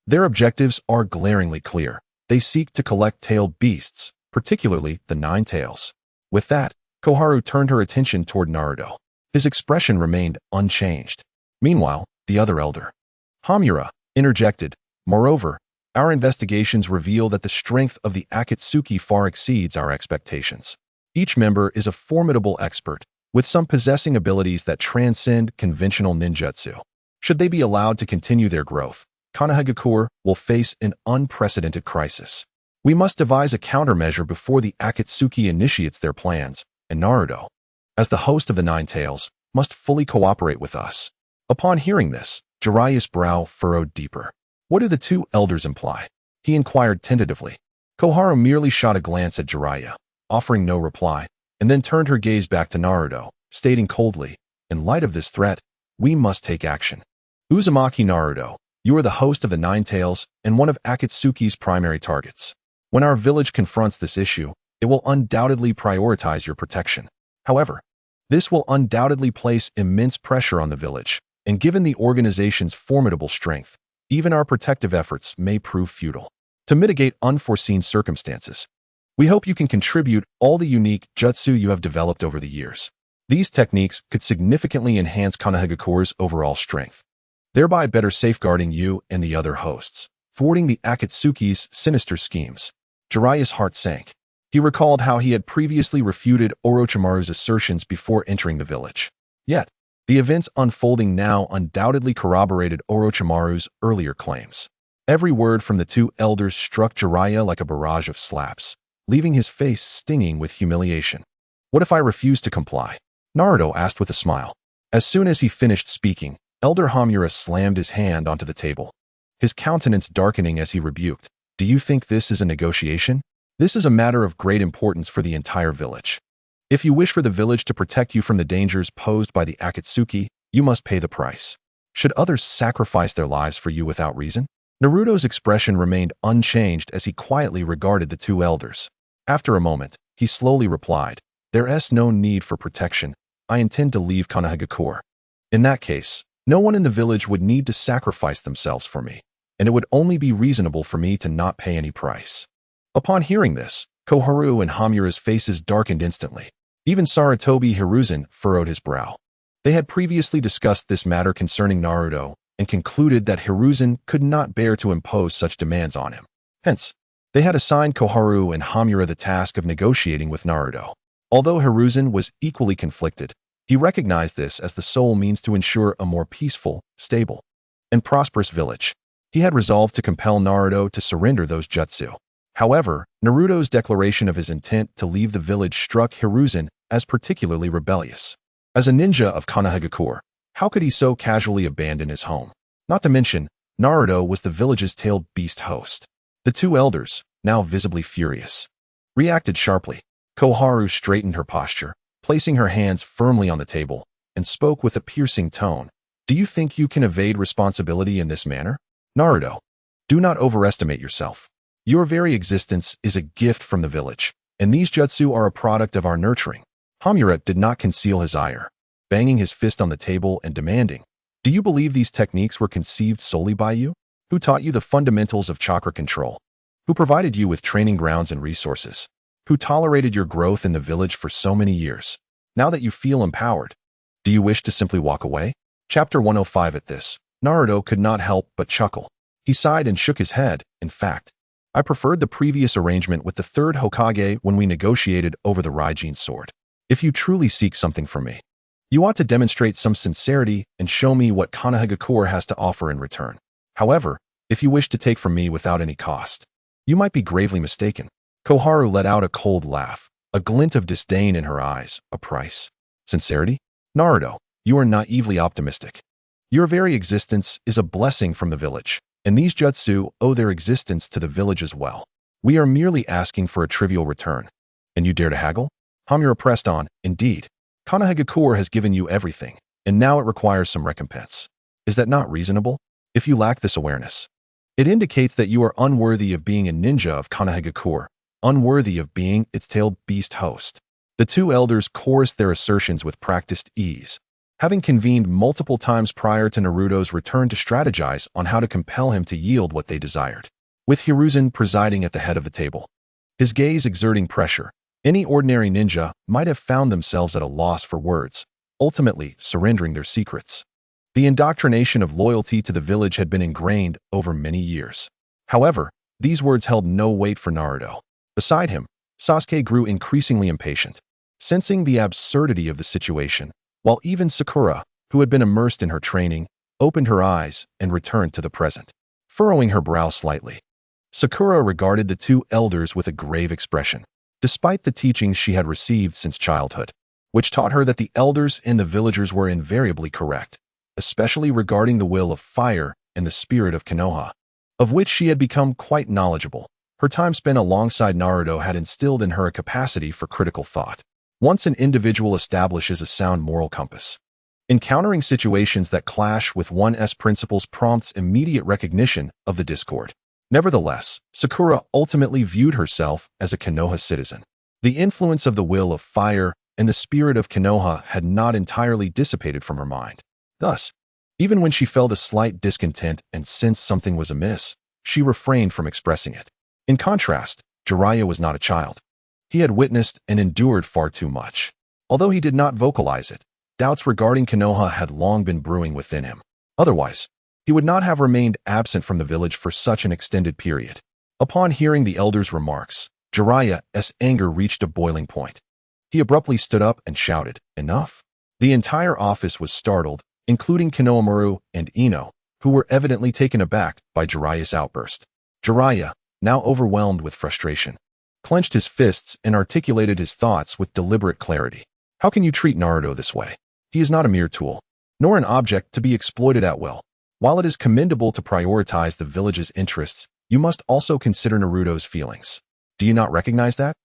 Their objectives are glaringly clear. They seek to collect tailed beasts, particularly the Nine-Tails." With that, Koharu turned her attention toward Naruto. His expression remained unchanged. Meanwhile, the other elder, Hamura, interjected, "Moreover, our investigations reveal that the strength of the Akatsuki far exceeds our expectations. Each member is a formidable expert, with some possessing abilities that transcend conventional ninjutsu. Should they be allowed to continue their growth, Konoha will face an unprecedented crisis. We must devise a countermeasure before the Akatsuki initiates their plans, and Naruto, as the host of the Nine-Tails, must fully cooperate with us." Upon hearing this, Jiraiya's brow furrowed deeper. "What do the 2 elders imply?" he inquired tentatively. Koharu merely shot a glance at Jiraiya, offering no reply, and then turned her gaze back to Naruto, stating coldly, "In light of this threat, we must take action. Uzumaki Naruto, you are the host of the Nine-Tails and one of Akatsuki's primary targets. When our village confronts this issue, it will undoubtedly prioritize your protection. However, this will undoubtedly place immense pressure on the village, and given the organization's formidable strength, even our protective efforts may prove futile. To mitigate unforeseen circumstances, we hope you can contribute all the unique jutsu you have developed over the years. These techniques could significantly enhance Konohagakure's overall strength, thereby better safeguarding you and the other hosts, thwarting the Akatsuki's sinister schemes. Jiraiya's heart sank. He recalled how he had previously refuted Orochimaru's assertions before entering the village. Yet, the events unfolding now undoubtedly corroborated Orochimaru's earlier claims. Every word from the two elders struck Jiraiya like a barrage of slaps, leaving his face stinging with humiliation. "What if I refuse to comply?" Naruto asked with a smile. As soon as he finished speaking, Elder Hamura slammed his hand onto the table, his countenance darkening as he rebuked, "Do you think this is a negotiation? This is a matter of great importance for the entire village. If you wish for the village to protect you from the dangers posed by the Akatsuki, you must pay the price. Should others sacrifice their lives for you without reason?" Naruto's expression remained unchanged as he quietly regarded the two elders. After a moment, he slowly replied, "There is no need for protection. I intend to leave Konohagakure. In that case, no one in the village would need to sacrifice themselves for me, and it would only be reasonable for me to not pay any price." Upon hearing this, Koharu and Hamura's faces darkened instantly. Even Sarutobi Hiruzen furrowed his brow. They had previously discussed this matter concerning Naruto and concluded that Hiruzen could not bear to impose such demands on him. Hence, they had assigned Koharu and Hamura the task of negotiating with Naruto. Although Hiruzen was equally conflicted, he recognized this as the sole means to ensure a more peaceful, stable, and prosperous village. He had resolved to compel Naruto to surrender those jutsu. However, Naruto's declaration of his intent to leave the village struck Hiruzen as particularly rebellious. As a ninja of Konohagakure, how could he so casually abandon his home? Not to mention, Naruto was the village's tailed beast host. The two elders, now visibly furious, reacted sharply. Koharu straightened her posture, placing her hands firmly on the table, and spoke with a piercing tone. "Do you think you can evade responsibility in this manner? Naruto, do not overestimate yourself. Your very existence is a gift from the village, and these jutsu are a product of our nurturing." Hamura did not conceal his ire, banging his fist on the table and demanding, "Do you believe these techniques were conceived solely by you? Who taught you the fundamentals of chakra control? Who provided you with training grounds and resources? Who tolerated your growth in the village for so many years? Now that you feel empowered, do you wish to simply walk away?" Chapter 105. At this, Naruto could not help but chuckle. He sighed and shook his head. "In fact, I preferred the previous arrangement with the third Hokage when we negotiated over the Raijin sword. If you truly seek something from me, you ought to demonstrate some sincerity and show me what Konohagakure has to offer in return. However, if you wish to take from me without any cost, you might be gravely mistaken." Koharu let out a cold laugh, a glint of disdain in her eyes. "A price? Sincerity? Naruto, you are naively optimistic. Your very existence is a blessing from the village, and these jutsu owe their existence to the village as well. We are merely asking for a trivial return. And you dare to haggle?" Hamura pressed on. "Indeed, Konohagakure has given you everything, and now it requires some recompense. Is that not reasonable? If you lack this awareness, it indicates that you are unworthy of being a ninja of Konohagakure, unworthy of being its tailed beast host." The two elders chorused their assertions with practiced ease, having convened multiple times prior to Naruto's return to strategize on how to compel him to yield what they desired. With Hiruzen presiding at the head of the table, his gaze exerting pressure, any ordinary ninja might have found themselves at a loss for words, ultimately surrendering their secrets. The indoctrination of loyalty to the village had been ingrained over many years. However, these words held no weight for Naruto. Beside him, Sasuke grew increasingly impatient, sensing the absurdity of the situation, while even Sakura, who had been immersed in her training, opened her eyes and returned to the present, furrowing her brow slightly. Sakura regarded the two elders with a grave expression, despite the teachings she had received since childhood, which taught her that the elders and the villagers were invariably correct, especially regarding the will of fire and the spirit of Konoha, of which she had become quite knowledgeable. Her time spent alongside Naruto had instilled in her a capacity for critical thought. Once an individual establishes a sound moral compass, encountering situations that clash with one's principles prompts immediate recognition of the discord. Nevertheless, Sakura ultimately viewed herself as a Konoha citizen. The influence of the will of fire and the spirit of Konoha had not entirely dissipated from her mind. Thus, even when she felt a slight discontent and sensed something was amiss, she refrained from expressing it. In contrast, Jiraiya was not a child. He had witnessed and endured far too much. Although he did not vocalize it, doubts regarding Konoha had long been brewing within him. Otherwise, he would not have remained absent from the village for such an extended period. Upon hearing the elder's remarks, Jiraiya's anger reached a boiling point. He abruptly stood up and shouted, "Enough!" The entire office was startled, including Konohamaru and Ino, who were evidently taken aback by Jiraiya's outburst. Jiraiya, now overwhelmed with frustration, clenched his fists and articulated his thoughts with deliberate clarity. How can you treat Naruto this way? He is not a mere tool, nor an object to be exploited at will. While it is commendable to prioritize the village's interests, you must also consider Naruto's feelings. Do you not recognize that?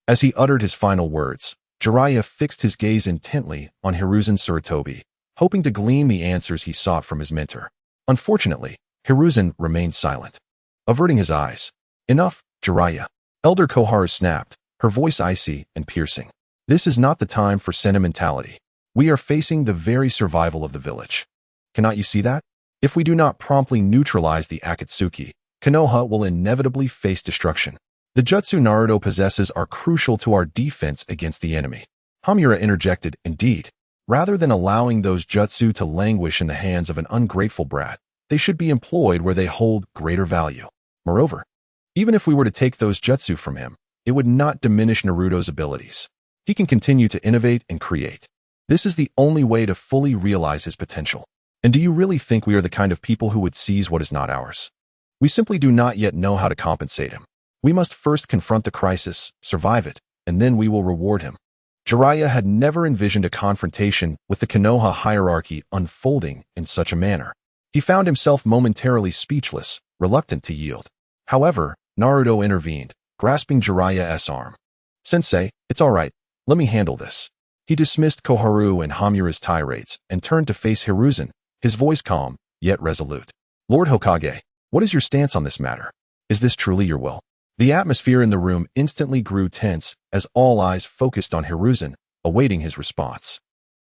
As he uttered his final words, Jiraiya fixed his gaze intently on Hiruzen Sarutobi, hoping to glean the answers he sought from his mentor. Unfortunately, Hiruzen remained silent. Averting his eyes, "Enough, Jiraiya." Elder Koharu snapped, her voice icy and piercing. "This is not the time for sentimentality. We are facing the very survival of the village. Cannot you see that? If we do not promptly neutralize the Akatsuki, Konoha will inevitably face destruction. The jutsu Naruto possesses are crucial to our defense against the enemy." Hamura interjected, "Indeed. Rather than allowing those jutsu to languish in the hands of an ungrateful brat, they should be employed where they hold greater value. Moreover, even if we were to take those jutsu from him, it would not diminish Naruto's abilities. He can continue to innovate and create. This is the only way to fully realize his potential. And do you really think we are the kind of people who would seize what is not ours? We simply do not yet know how to compensate him. We must first confront the crisis, survive it, and then we will reward him." Jiraiya had never envisioned a confrontation with the Konoha hierarchy unfolding in such a manner. He found himself momentarily speechless, reluctant to yield. However, Naruto intervened, grasping Jiraiya's arm. "Sensei, it's all right. Let me handle this." He dismissed Koharu and Hamura's tirades and turned to face Hiruzen, his voice calm, yet resolute. "Lord Hokage, what is your stance on this matter? Is this truly your will?" The atmosphere in the room instantly grew tense as all eyes focused on Hiruzen, awaiting his response.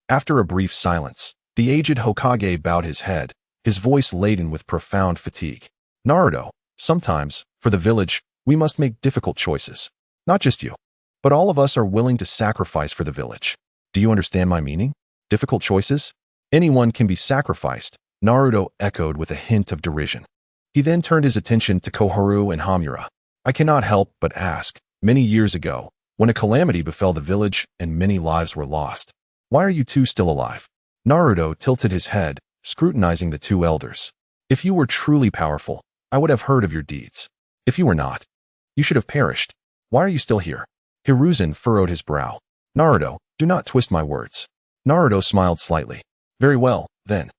After a brief silence, the aged Hokage bowed his head, his voice laden with profound fatigue. "Naruto, sometimes, for the village, we must make difficult choices. Not just you, but all of us are willing to sacrifice for the village. Do you understand my meaning? Difficult choices? Anyone can be sacrificed," Naruto echoed with a hint of derision. He then turned his attention to Koharu and Hamura. "I cannot help but ask, many years ago, when a calamity befell the village and many lives were lost, why are you two still alive?" Naruto tilted his head, scrutinizing the two elders. "If you were truly powerful, I would have heard of your deeds. If you were not, you should have perished. Why are you still here?" Hiruzen furrowed his brow. "Naruto, do not twist my words." Naruto smiled slightly. "Very well, then.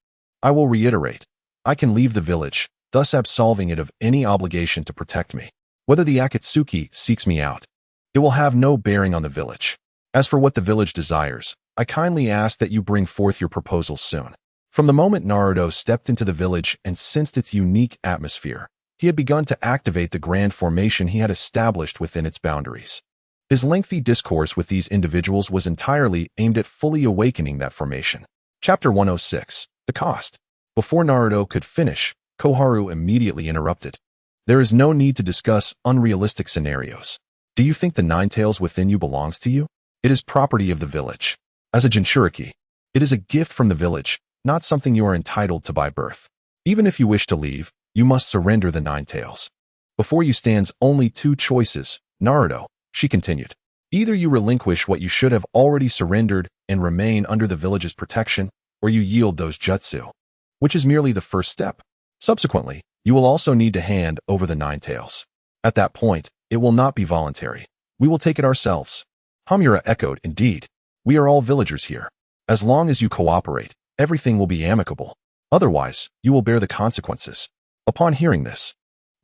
I will reiterate. I can leave the village, thus absolving it of any obligation to protect me. Whether the Akatsuki seeks me out, it will have no bearing on the village. As for what the village desires, I kindly ask that you bring forth your proposals soon." From the moment Naruto stepped into the village and sensed its unique atmosphere, he had begun to activate the grand formation he had established within its boundaries. His lengthy discourse with these individuals was entirely aimed at fully awakening that formation. Chapter 106. The Cost. Before Naruto could finish, Koharu immediately interrupted. "There is no need to discuss unrealistic scenarios. Do you think the Nine-Tails within you belongs to you? It is property of the village. As a Jinchuriki, it is a gift from the village, not something you are entitled to by birth. Even if you wish to leave, you must surrender the Nine-Tails. Before you stands only two choices, Naruto," she continued. "Either you relinquish what you should have already surrendered and remain under the village's protection, or you yield those jutsu, which is merely the first step. Subsequently, you will also need to hand over the Nine-Tails. At that point, it will not be voluntary. We will take it ourselves." Hamura echoed, "Indeed. We are all villagers here. As long as you cooperate, everything will be amicable. Otherwise, you will bear the consequences." Upon hearing this,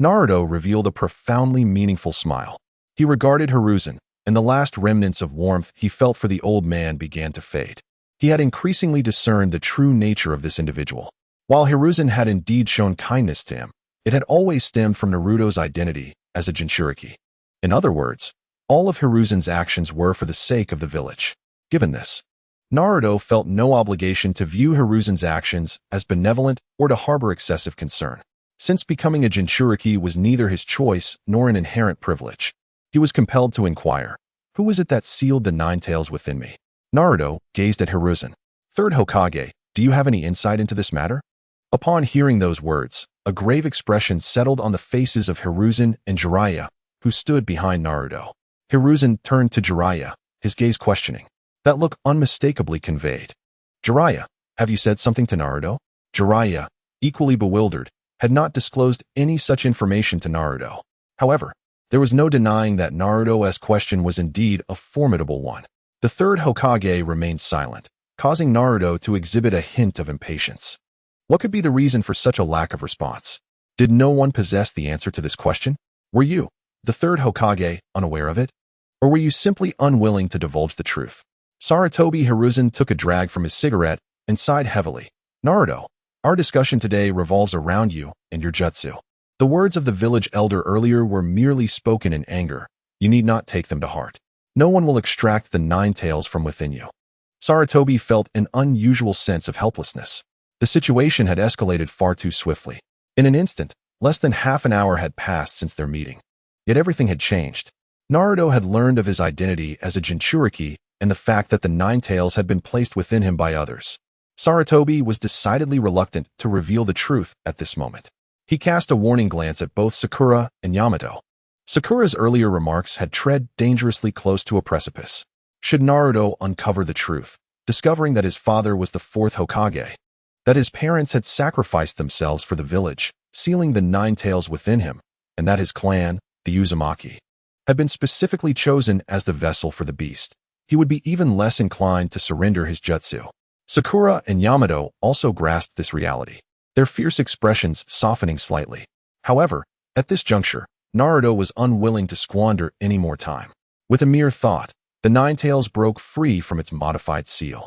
Naruto revealed a profoundly meaningful smile. He regarded Hiruzen, and the last remnants of warmth he felt for the old man began to fade. He had increasingly discerned the true nature of this individual. While Hiruzen had indeed shown kindness to him, it had always stemmed from Naruto's identity as a Jinchuriki. In other words, all of Hiruzen's actions were for the sake of the village. Given this, Naruto felt no obligation to view Hiruzen's actions as benevolent or to harbor excessive concern. Since becoming a Jinchuriki was neither his choice nor an inherent privilege, he was compelled to inquire, "Who is it that sealed the Nine-Tails within me?" Naruto gazed at Hiruzen. "Third Hokage, do you have any insight into this matter?" Upon hearing those words, a grave expression settled on the faces of Hiruzen and Jiraiya, who stood behind Naruto. Hiruzen turned to Jiraiya, his gaze questioning. That look unmistakably conveyed. "Jiraiya, have you said something to Naruto?" Jiraiya, equally bewildered, had not disclosed any such information to Naruto. However, there was no denying that Naruto's question was indeed a formidable one. The third Hokage remained silent, causing Naruto to exhibit a hint of impatience. What could be the reason for such a lack of response? Did no one possess the answer to this question? Were you, the third Hokage, unaware of it? Or were you simply unwilling to divulge the truth? Sarutobi Hiruzen took a drag from his cigarette and sighed heavily. "Naruto, our discussion today revolves around you and your jutsu. The words of the village elder earlier were merely spoken in anger. You need not take them to heart. No one will extract the Nine-Tails from within you." Sarutobi felt an unusual sense of helplessness. The situation had escalated far too swiftly. In an instant, less than half an hour had passed since their meeting. Yet everything had changed. Naruto had learned of his identity as a Jinchuriki and the fact that the Nine-Tails had been placed within him by others. Sarutobi was decidedly reluctant to reveal the truth at this moment. He cast a warning glance at both Sakura and Yamato. Sakura's earlier remarks had tread dangerously close to a precipice. Should Naruto uncover the truth, discovering that his father was the fourth Hokage, that his parents had sacrificed themselves for the village, sealing the Nine-Tails within him, and that his clan, the Uzumaki, had been specifically chosen as the vessel for the beast, he would be even less inclined to surrender his jutsu. Sakura and Yamato also grasped this reality, their fierce expressions softening slightly. However, at this juncture, Naruto was unwilling to squander any more time. With a mere thought, the Nine-Tails broke free from its modified seal,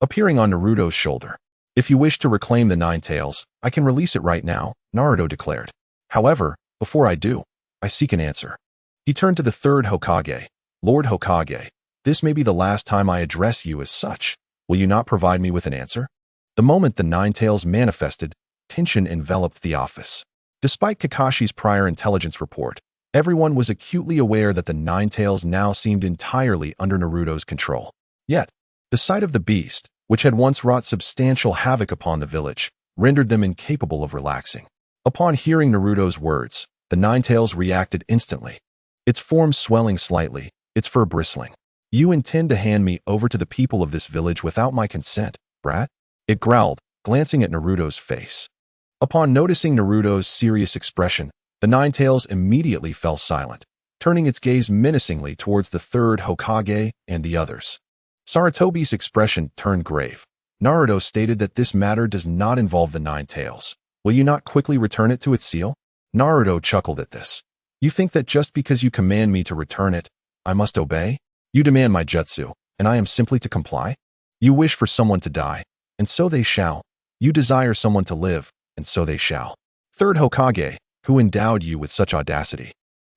appearing on Naruto's shoulder. "If you wish to reclaim the Nine-Tails, I can release it right now," Naruto declared. "However, before I do, I seek an answer." He turned to the third Hokage. "Lord Hokage, this may be the last time I address you as such. Will you not provide me with an answer?" The moment the Nine-Tails manifested, tension enveloped the office. Despite Kakashi's prior intelligence report, everyone was acutely aware that the Nine-Tails now seemed entirely under Naruto's control. Yet, the sight of the beast, which had once wrought substantial havoc upon the village, rendered them incapable of relaxing. Upon hearing Naruto's words, the Nine-Tails reacted instantly, its form swelling slightly, its fur bristling. "You intend to hand me over to the people of this village without my consent, brat?" it growled, glancing at Naruto's face. Upon noticing Naruto's serious expression, the Nine-Tails immediately fell silent, turning its gaze menacingly towards the third Hokage and the others. Sarutobi's expression turned grave. Naruto stated that this matter does not involve the Nine-Tails. "Will you not quickly return it to its seal?" Naruto chuckled at this. "You think that just because you command me to return it, I must obey? You demand my jutsu, and I am simply to comply? You wish for someone to die, and so they shall. You desire someone to live, and so they shall. Third Hokage, who endowed you with such audacity?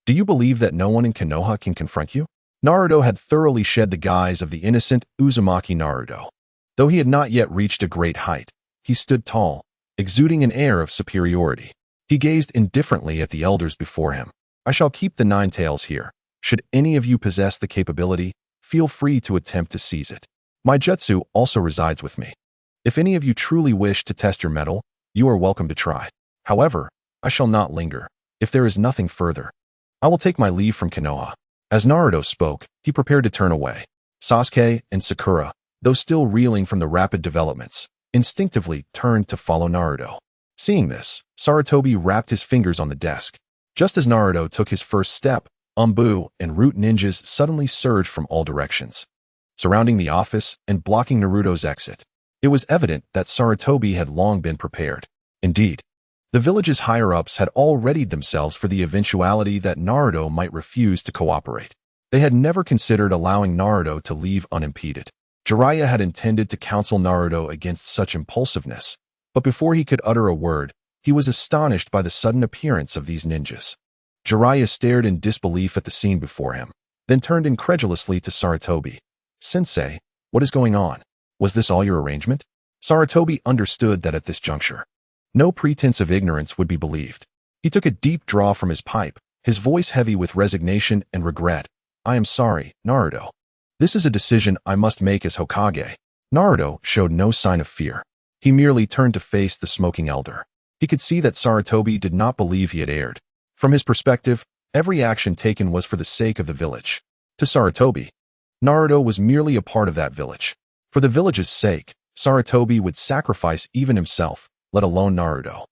Do you believe that no one in Konoha can confront you?" Naruto had thoroughly shed the guise of the innocent Uzumaki Naruto. Though he had not yet reached a great height, he stood tall, exuding an air of superiority. He gazed indifferently at the elders before him. "I shall keep the Nine-Tails here. Should any of you possess the capability, feel free to attempt to seize it. My jutsu also resides with me. If any of you truly wish to test your mettle, you are welcome to try. However, I shall not linger. If there is nothing further, I will take my leave from Konoha." As Naruto spoke, he prepared to turn away. Sasuke and Sakura, though still reeling from the rapid developments, instinctively turned to follow Naruto. Seeing this, Sarutobi wrapped his fingers on the desk. Just as Naruto took his first step, Umbu and Root ninjas suddenly surged from all directions, surrounding the office and blocking Naruto's exit. It was evident that Sarutobi had long been prepared. Indeed, the village's higher-ups had all readied themselves for the eventuality that Naruto might refuse to cooperate. They had never considered allowing Naruto to leave unimpeded. Jiraiya had intended to counsel Naruto against such impulsiveness, but before he could utter a word, he was astonished by the sudden appearance of these ninjas. Jiraiya stared in disbelief at the scene before him, then turned incredulously to Sarutobi. "Sensei, what is going on? Was this all your arrangement?" Sarutobi understood that at this juncture, no pretense of ignorance would be believed. He took a deep draw from his pipe, his voice heavy with resignation and regret. "I am sorry, Naruto. This is a decision I must make as Hokage. Naruto showed no sign of fear. He merely turned to face the smoking elder. He could see that Sarutobi did not believe he had erred. From his perspective, every action taken was for the sake of the village. To Sarutobi, Naruto was merely a part of that village. For the village's sake, Sarutobi would sacrifice even himself, let alone Naruto.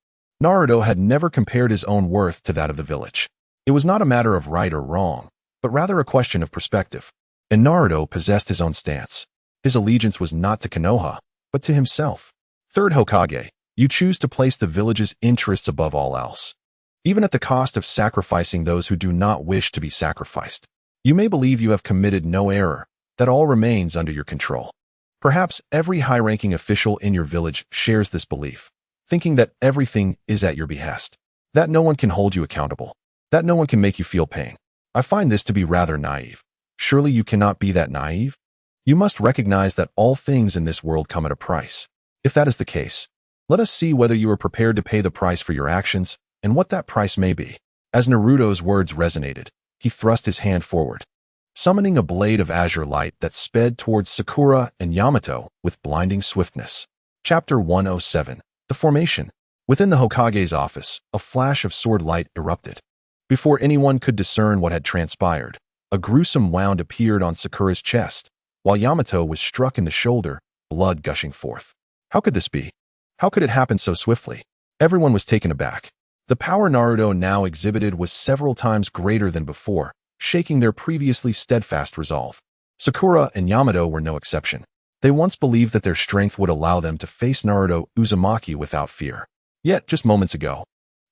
Naruto had never compared his own worth to that of the village. It was not a matter of right or wrong, but rather a question of perspective. And Naruto possessed his own stance. His allegiance was not to Konoha, but to himself. Third Hokage, you choose to place the village's interests above all else, even at the cost of sacrificing those who do not wish to be sacrificed. You may believe you have committed no error, that all remains under your control. Perhaps every high-ranking official in your village shares this belief, thinking that everything is at your behest, that no one can hold you accountable, that no one can make you feel pain. I find this to be rather naive. Surely you cannot be that naive? You must recognize that all things in this world come at a price. If that is the case, let us see whether you are prepared to pay the price for your actions and what that price may be. As Naruto's words resonated, he thrust his hand forward, summoning a blade of azure light that sped towards Sakura and Yamato with blinding swiftness. Chapter 107. The Formation. Within the Hokage's office, a flash of sword light erupted. Before anyone could discern what had transpired, a gruesome wound appeared on Sakura's chest, while Yamato was struck in the shoulder, blood gushing forth. How could this be? How could it happen so swiftly? Everyone was taken aback. The power Naruto now exhibited was several times greater than before, shaking their previously steadfast resolve. Sakura and Yamato were no exception. They once believed that their strength would allow them to face Naruto Uzumaki without fear. Yet, just moments ago,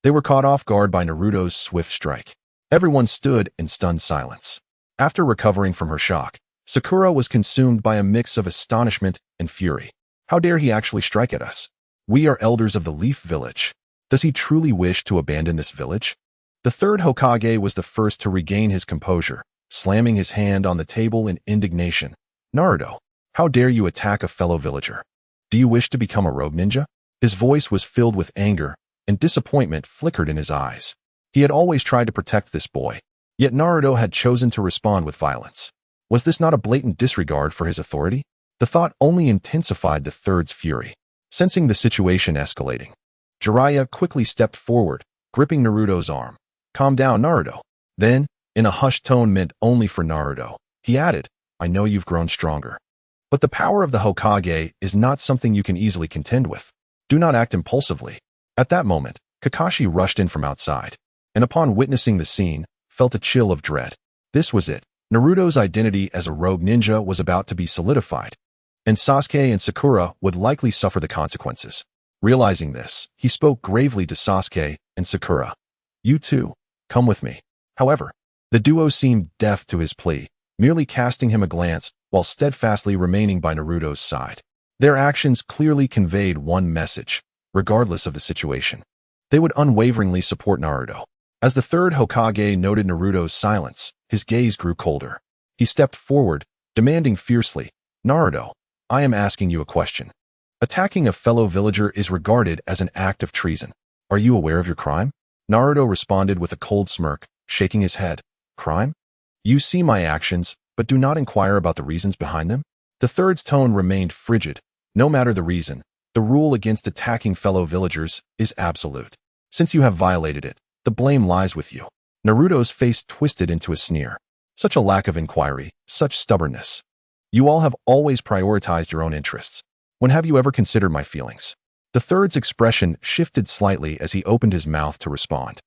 they were caught off guard by Naruto's swift strike. Everyone stood in stunned silence. After recovering from her shock, Sakura was consumed by a mix of astonishment and fury. How dare he actually strike at us? We are elders of the Leaf Village. Does he truly wish to abandon this village? The third Hokage was the first to regain his composure, slamming his hand on the table in indignation. Naruto, how dare you attack a fellow villager? Do you wish to become a rogue ninja? His voice was filled with anger, and disappointment flickered in his eyes. He had always tried to protect this boy, yet Naruto had chosen to respond with violence. Was this not a blatant disregard for his authority? The thought only intensified the third's fury. Sensing the situation escalating, Jiraiya quickly stepped forward, gripping Naruto's arm. Calm down, Naruto. Then, in a hushed tone meant only for Naruto, he added, I know you've grown stronger. But the power of the Hokage is not something you can easily contend with. Do not act impulsively. At that moment, Kakashi rushed in from outside, and upon witnessing the scene, felt a chill of dread. This was it. Naruto's identity as a rogue ninja was about to be solidified, and Sasuke and Sakura would likely suffer the consequences. Realizing this, he spoke gravely to Sasuke and Sakura. You two, come with me. However, the duo seemed deaf to his plea, merely casting him a glance while steadfastly remaining by Naruto's side. Their actions clearly conveyed one message, regardless of the situation. They would unwaveringly support Naruto. As the third Hokage noted Naruto's silence, his gaze grew colder. He stepped forward, demanding fiercely, Naruto, I am asking you a question. Attacking a fellow villager is regarded as an act of treason. Are you aware of your crime? Naruto responded with a cold smirk, shaking his head. Crime? You see my actions, but do not inquire about the reasons behind them? The third's tone remained frigid. No matter the reason, the rule against attacking fellow villagers is absolute. Since you have violated it, the blame lies with you. Naruto's face twisted into a sneer. Such a lack of inquiry, such stubbornness. You all have always prioritized your own interests. When have you ever considered my feelings? The third's expression shifted slightly as he opened his mouth to respond.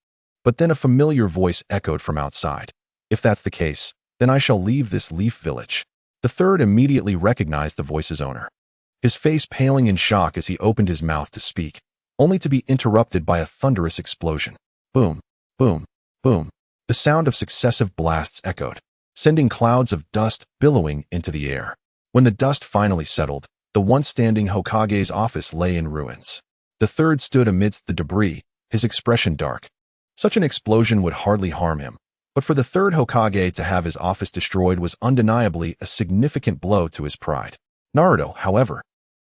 But then a familiar voice echoed from outside. If that's the case, then I shall leave this leaf village. The third immediately recognized the voice's owner. His face paling in shock as he opened his mouth to speak, only to be interrupted by a thunderous explosion. Boom, boom, boom. The sound of successive blasts echoed, sending clouds of dust billowing into the air. When the dust finally settled, the once standing Hokage's office lay in ruins. The third stood amidst the debris, his expression dark. Such an explosion would hardly harm him, but for the third Hokage to have his office destroyed was undeniably a significant blow to his pride. Naruto, however,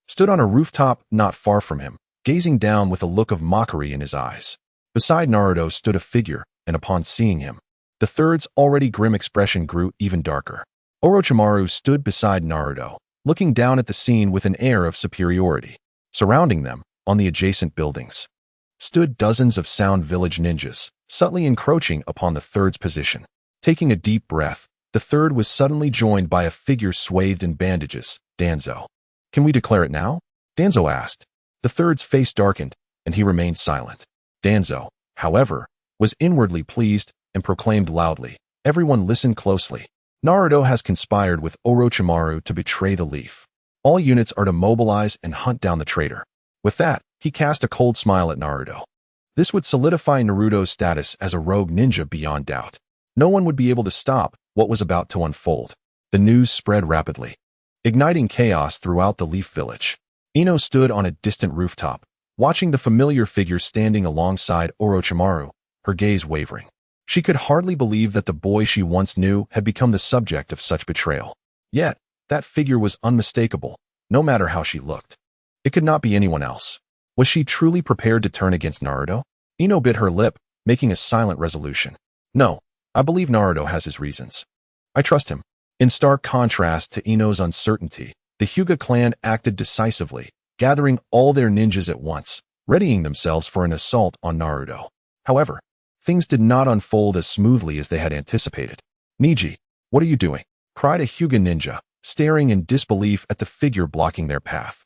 stood on a rooftop not far from him, gazing down with a look of mockery in his eyes. Beside Naruto stood a figure, and upon seeing him, the third's already grim expression grew even darker. Orochimaru stood beside Naruto, looking down at the scene with an air of superiority. Surrounding them, on the adjacent buildings, stood dozens of Sound Village ninjas, subtly encroaching upon the third's position. Taking a deep breath, the third was suddenly joined by a figure swathed in bandages, Danzo. "Can we declare it now?" Danzo asked. The third's face darkened, and he remained silent. Danzo, however, was inwardly pleased and proclaimed loudly, "Everyone listen closely. Naruto has conspired with Orochimaru to betray the Leaf. All units are to mobilize and hunt down the traitor." With that, he cast a cold smile at Naruto. This would solidify Naruto's status as a rogue ninja beyond doubt. No one would be able to stop what was about to unfold. The news spread rapidly, igniting chaos throughout the Leaf Village. Ino stood on a distant rooftop, watching the familiar figure standing alongside Orochimaru, her gaze wavering. She could hardly believe that the boy she once knew had become the subject of such betrayal. Yet, that figure was unmistakable, no matter how she looked. It could not be anyone else. Was she truly prepared to turn against Naruto? Ino bit her lip, making a silent resolution. "No, I believe Naruto has his reasons. I trust him." In stark contrast to Ino's uncertainty, the Hyuga clan acted decisively, gathering all their ninjas at once, readying themselves for an assault on Naruto. However, things did not unfold as smoothly as they had anticipated. "Niji, what are you doing?" cried a Hyuga ninja, staring in disbelief at the figure blocking their path.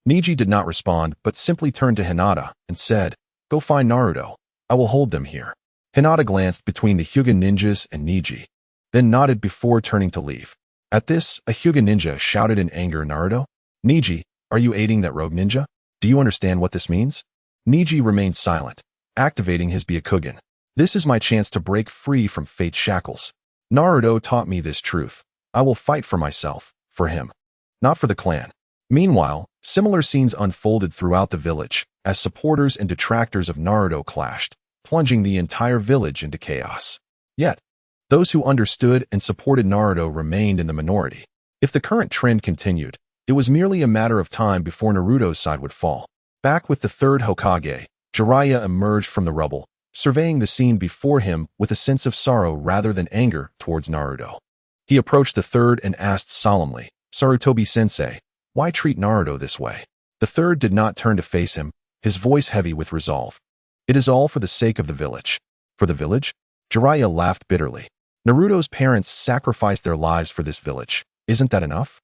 Niji did not respond, but simply turned to Hinata and said, "Go find Naruto. I will hold them here." Hinata glanced between the Hyuga ninjas and Niji, then nodded before turning to leave. At this, a Hyuga ninja shouted in anger, "Naruto? Niji, are you aiding that rogue ninja? Do you understand what this means?" Niji remained silent, activating his Byakugan. "This is my chance to break free from fate's shackles. Naruto taught me this truth. I will fight for myself, for him, not for the clan." Meanwhile, similar scenes unfolded throughout the village, as supporters and detractors of Naruto clashed, plunging the entire village into chaos. Yet, those who understood and supported Naruto remained in the minority. If the current trend continued, it was merely a matter of time before Naruto's side would fall. Back with the third Hokage, Jiraiya emerged from the rubble, surveying the scene before him with a sense of sorrow rather than anger towards Naruto. He approached the third and asked solemnly, "Sarutobi-sensei, why treat Naruto this way?" The third did not turn to face him, his voice heavy with resolve. "It is all for the sake of the village." "For the village?" Jiraiya laughed bitterly. "Naruto's parents sacrificed their lives for this village. Isn't that enough?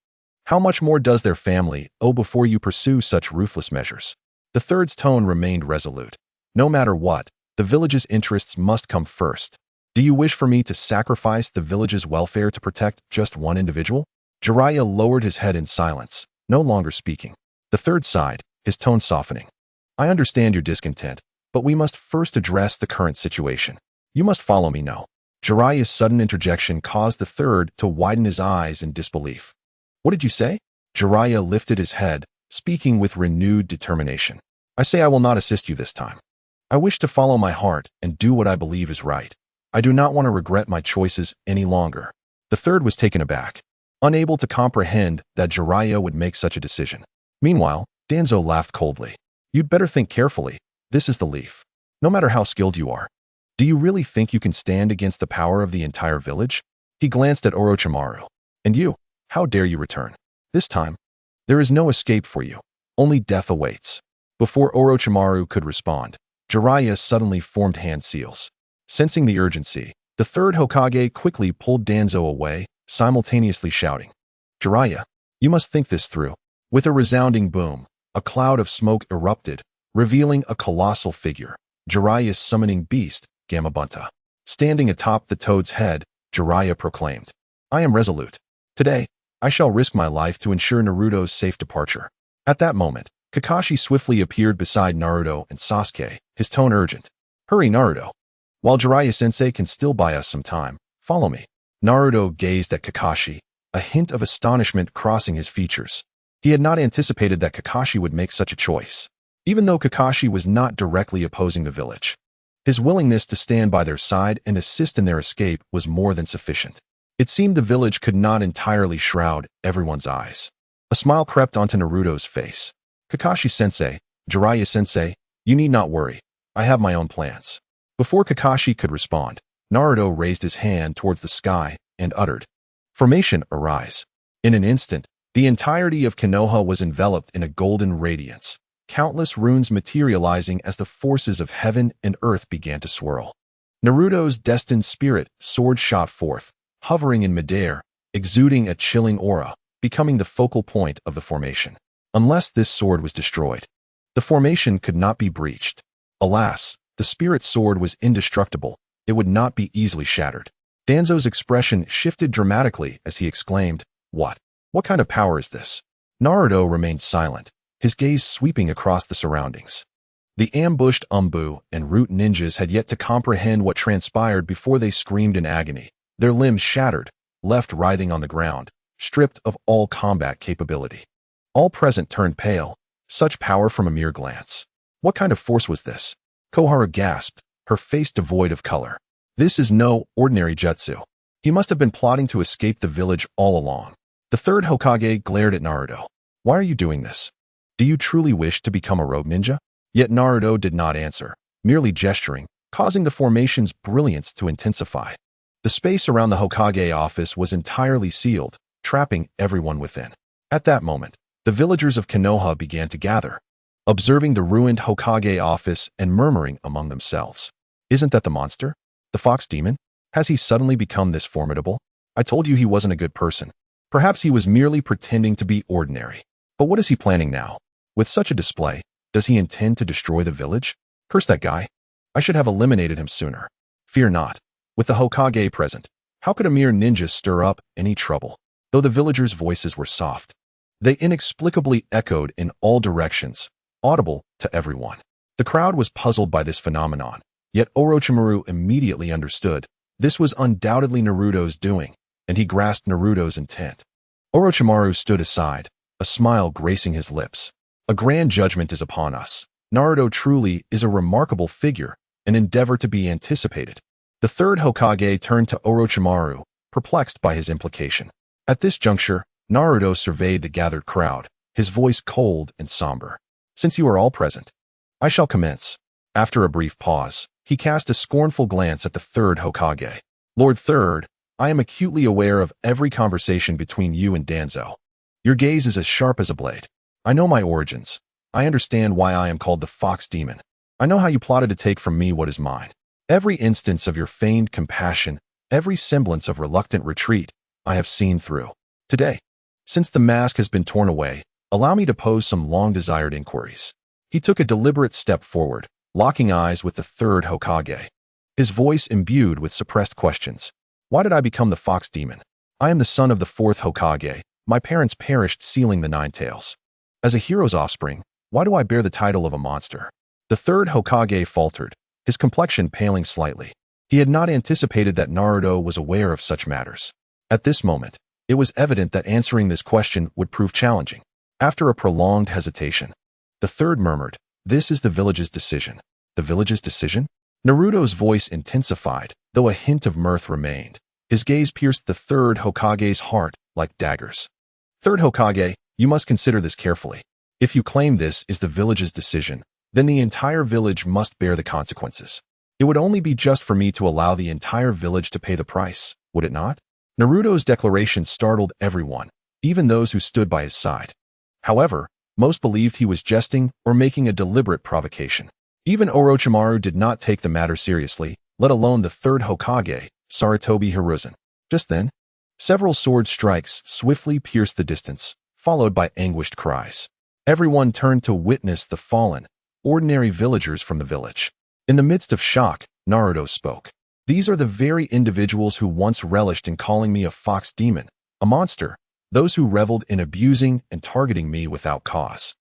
How much more does their family owe before you pursue such ruthless measures?" The third's tone remained resolute. "No matter what, the village's interests must come first. Do you wish for me to sacrifice the village's welfare to protect just one individual?" Jiraiya lowered his head in silence, no longer speaking. The third sighed, his tone softening. "I understand your discontent, but we must first address the current situation. You must follow me now." Jiraiya's sudden interjection caused the third to widen his eyes in disbelief. "What did you say?" Jiraiya lifted his head, speaking with renewed determination. "I say I will not assist you this time. I wish to follow my heart and do what I believe is right. I do not want to regret my choices any longer." The third was taken aback, unable to comprehend that Jiraiya would make such a decision. Meanwhile, Danzo laughed coldly. "You'd better think carefully. This is the Leaf. No matter how skilled you are, do you really think you can stand against the power of the entire village?" He glanced at Orochimaru. "And you, how dare you return? This time, there is no escape for you. Only death awaits." Before Orochimaru could respond, Jiraiya suddenly formed hand seals. Sensing the urgency, the third Hokage quickly pulled Danzo away, simultaneously shouting, "Jiraiya, you must think this through." With a resounding boom, a cloud of smoke erupted, revealing a colossal figure, Jiraiya's summoning beast, Gamabunta. Standing atop the toad's head, Jiraiya proclaimed, "I am resolute. Today, I shall risk my life to ensure Naruto's safe departure." At that moment, Kakashi swiftly appeared beside Naruto and Sasuke, his tone urgent. "Hurry, Naruto. While Jiraiya-sensei can still buy us some time, follow me." Naruto gazed at Kakashi, a hint of astonishment crossing his features. He had not anticipated that Kakashi would make such a choice. Even though Kakashi was not directly opposing the village, his willingness to stand by their side and assist in their escape was more than sufficient. It seemed the village could not entirely shroud everyone's eyes. A smile crept onto Naruto's face. "Kakashi-sensei, Jiraiya-sensei, you need not worry. I have my own plans." Before Kakashi could respond, Naruto raised his hand towards the sky and uttered, Formation arise. In an instant, the entirety of Konoha was enveloped in a golden radiance, countless runes materializing as the forces of heaven and earth began to swirl. Naruto's destined spirit sword shot forth, hovering in midair, exuding a chilling aura, becoming the focal point of the formation. Unless this sword was destroyed, the formation could not be breached. Alas, the spirit sword was indestructible. It would not be easily shattered. Danzo's expression shifted dramatically as he exclaimed, "What? What kind of power is this?" Naruto remained silent, his gaze sweeping across the surroundings. The ambushed Umbu and Root ninjas had yet to comprehend what transpired before they screamed in agony, their limbs shattered, left writhing on the ground, stripped of all combat capability. All present turned pale, such power from a mere glance. What kind of force was this? Koharu gasped, her face devoid of color. This is no ordinary jutsu. He must have been plotting to escape the village all along. The third Hokage glared at Naruto. Why are you doing this? Do you truly wish to become a rogue ninja? Yet Naruto did not answer, merely gesturing, causing the formation's brilliance to intensify. The space around the Hokage office was entirely sealed, trapping everyone within. At that moment, the villagers of Konoha began to gather, observing the ruined Hokage office and murmuring among themselves. Isn't that the monster? The fox demon? Has he suddenly become this formidable? I told you he wasn't a good person. Perhaps he was merely pretending to be ordinary. But what is he planning now? With such a display, does he intend to destroy the village? Curse that guy. I should have eliminated him sooner. Fear not. With the Hokage present, how could a mere ninja stir up any trouble? Though the villagers' voices were soft, they inexplicably echoed in all directions, audible to everyone. The crowd was puzzled by this phenomenon, yet Orochimaru immediately understood. This was undoubtedly Naruto's doing, and he grasped Naruto's intent. Orochimaru stood aside, a smile gracing his lips. A grand judgment is upon us. Naruto truly is a remarkable figure, an endeavor to be anticipated. The third Hokage turned to Orochimaru, perplexed by his implication. At this juncture, Naruto surveyed the gathered crowd, his voice cold and somber. Since you are all present, I shall commence. After a brief pause, he cast a scornful glance at the third Hokage. Lord Third, I am acutely aware of every conversation between you and Danzo. Your gaze is as sharp as a blade. I know my origins. I understand why I am called the Fox Demon. I know how you plotted to take from me what is mine. Every instance of your feigned compassion, every semblance of reluctant retreat, I have seen through. Today, since the mask has been torn away, allow me to pose some long-desired inquiries. He took a deliberate step forward, locking eyes with the third Hokage, his voice imbued with suppressed questions. Why did I become the Fox Demon? I am the son of the fourth Hokage. My parents perished sealing the Nine-Tails. As a hero's offspring, why do I bear the title of a monster? The third Hokage faltered, his complexion paling slightly. He had not anticipated that Naruto was aware of such matters. At this moment, it was evident that answering this question would prove challenging. After a prolonged hesitation, the third murmured, "This is the village's decision." The village's decision? Naruto's voice intensified, though a hint of mirth remained. His gaze pierced the third Hokage's heart like daggers. Third Hokage, you must consider this carefully. If you claim this is the village's decision, then the entire village must bear the consequences. It would only be just for me to allow the entire village to pay the price, would it not? Naruto's declaration startled everyone, even those who stood by his side. However, most believed he was jesting or making a deliberate provocation. Even Orochimaru did not take the matter seriously, let alone the third Hokage, Sarutobi Hiruzen. Just then, several sword strikes swiftly pierced the distance, followed by anguished cries. Everyone turned to witness the fallen, ordinary villagers from the village. In the midst of shock, Naruto spoke. These are the very individuals who once relished in calling me a fox demon, a monster, those who reveled in abusing and targeting me without cause.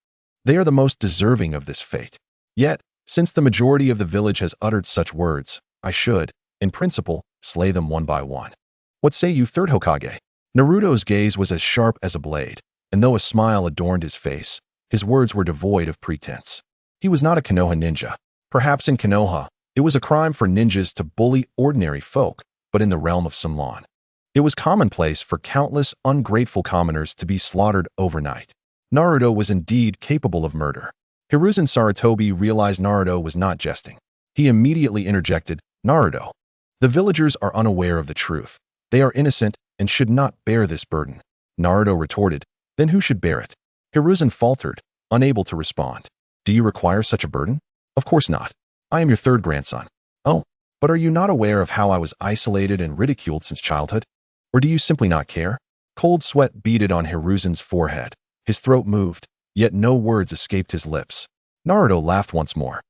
They are the most deserving of this fate. Yet, since the majority of the village has uttered such words, I should, in principle, slay them one by one. What say you, third Hokage? Naruto's gaze was as sharp as a blade, and though a smile adorned his face, his words were devoid of pretense. He was not a Konoha ninja. Perhaps in Konoha, it was a crime for ninjas to bully ordinary folk, but in the realm of Sunlan, it was commonplace for countless ungrateful commoners to be slaughtered overnight. Naruto was indeed capable of murder. Hiruzen Sarutobi realized Naruto was not jesting. He immediately interjected, Naruto, the villagers are unaware of the truth. They are innocent, and should not bear this burden. Naruto retorted, then who should bear it? Hiruzen faltered, unable to respond. Do you require such a burden? Of course not. I am your third grandson. Oh, but are you not aware of how I was isolated and ridiculed since childhood? Or do you simply not care? Cold sweat beaded on Hiruzen's forehead. His throat moved, yet no words escaped his lips. Naruto laughed once more.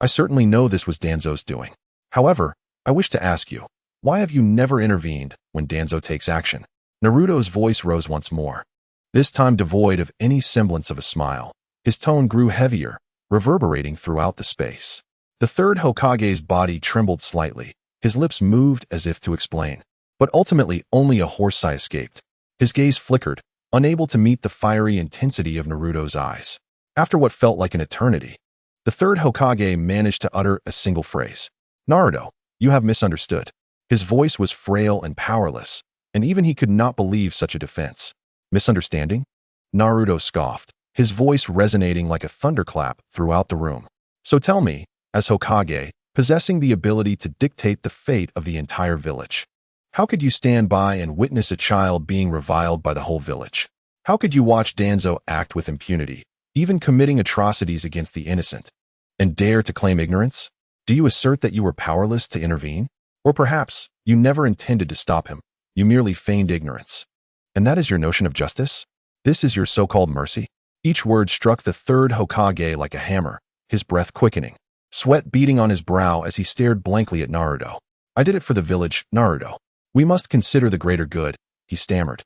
I certainly know this was Danzo's doing. However, I wish to ask you, why have you never intervened when Danzo takes action? Naruto's voice rose once more, this time devoid of any semblance of a smile. His tone grew heavier, reverberating throughout the space. The third Hokage's body trembled slightly. His lips moved as if to explain. But ultimately only a hoarse sigh escaped. His gaze flickered, unable to meet the fiery intensity of Naruto's eyes. After what felt like an eternity, the third Hokage managed to utter a single phrase. Naruto, you have misunderstood. His voice was frail and powerless, and even he could not believe such a defense. Misunderstanding? Naruto scoffed, his voice resonating like a thunderclap throughout the room. So tell me, as Hokage, possessing the ability to dictate the fate of the entire village, how could you stand by and witness a child being reviled by the whole village? How could you watch Danzo act with impunity, even committing atrocities against the innocent, and dare to claim ignorance? Do you assert that you were powerless to intervene? Or perhaps you never intended to stop him, you merely feigned ignorance. And that is your notion of justice? This is your so-called mercy? Each word struck the third Hokage like a hammer, his breath quickening, sweat beading on his brow as he stared blankly at Naruto. I did it for the village, Naruto. We must consider the greater good, he stammered,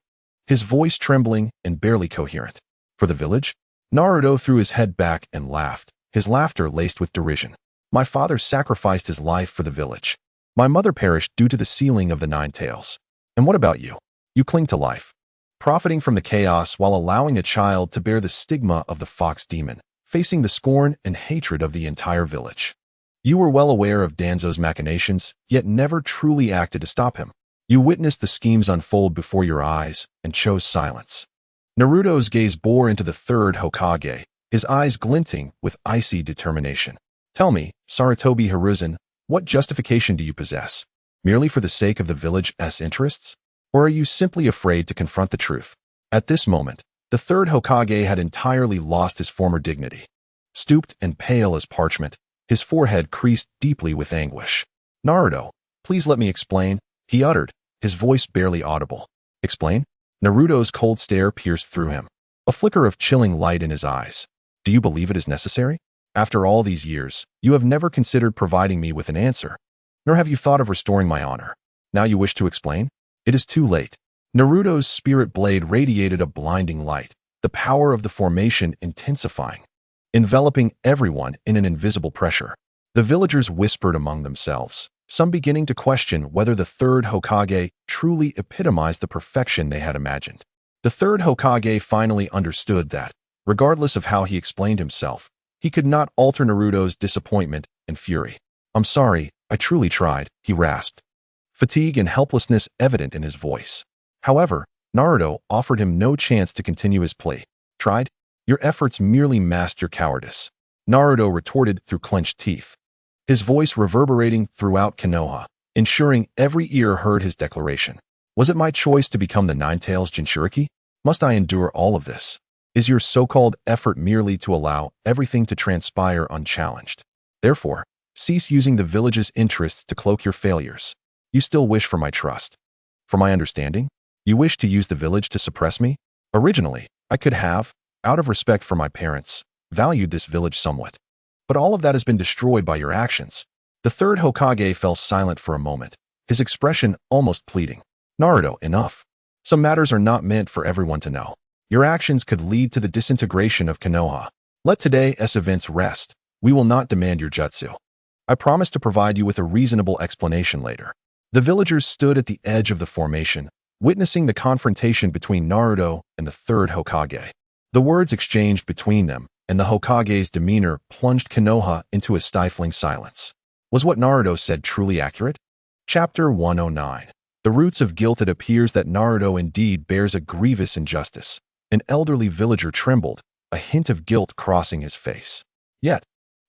his voice trembling and barely coherent. For the village? Naruto threw his head back and laughed, his laughter laced with derision. My father sacrificed his life for the village. My mother perished due to the sealing of the Nine-Tails. And what about you? You cling to life, profiting from the chaos while allowing a child to bear the stigma of the fox demon, facing the scorn and hatred of the entire village. You were well aware of Danzo's machinations, yet never truly acted to stop him. You witnessed the schemes unfold before your eyes and chose silence. Naruto's gaze bore into the third Hokage, his eyes glinting with icy determination. Tell me, Sarutobi Hiruzen, what justification do you possess? Merely for the sake of the village's interests? Or are you simply afraid to confront the truth? At this moment, the third Hokage had entirely lost his former dignity. Stooped and pale as parchment, his forehead creased deeply with anguish. Naruto, please let me explain, he uttered, his voice barely audible. Explain? Naruto's cold stare pierced through him, a flicker of chilling light in his eyes. Do you believe it is necessary? After all these years, you have never considered providing me with an answer, nor have you thought of restoring my honor. Now you wish to explain? It is too late. Naruto's spirit blade radiated a blinding light, the power of the formation intensifying, enveloping everyone in an invisible pressure. The villagers whispered among themselves, some beginning to question whether the third Hokage truly epitomized the perfection they had imagined. The third Hokage finally understood that, regardless of how he explained himself, he could not alter Naruto's disappointment and fury. I'm sorry, I truly tried, he rasped, fatigue and helplessness evident in his voice. However, Naruto offered him no chance to continue his plea. Tried? Your efforts merely masked your cowardice, Naruto retorted through clenched teeth, his voice reverberating throughout Konoha, ensuring every ear heard his declaration. Was it my choice to become the Nine-Tails Jinchuriki? Must I endure all of this? Is your so-called effort merely to allow everything to transpire unchallenged? Therefore, cease using the village's interests to cloak your failures. You still wish for my trust. For my understanding, you wish to use the village to suppress me? Originally, I could have, out of respect for my parents, valued this village somewhat. But all of that has been destroyed by your actions. The third Hokage fell silent for a moment, his expression almost pleading. Naruto, enough. Some matters are not meant for everyone to know. Your actions could lead to the disintegration of Konoha. Let today's events rest. We will not demand your jutsu. I promise to provide you with a reasonable explanation later. The villagers stood at the edge of the formation, witnessing the confrontation between Naruto and the third Hokage. The words exchanged between them, and the Hokage's demeanor plunged Konoha into a stifling silence. Was what Naruto said truly accurate? Chapter 109. The Roots of Guilt. It appears that Naruto indeed bears a grievous injustice. An elderly villager trembled, a hint of guilt crossing his face. Yet,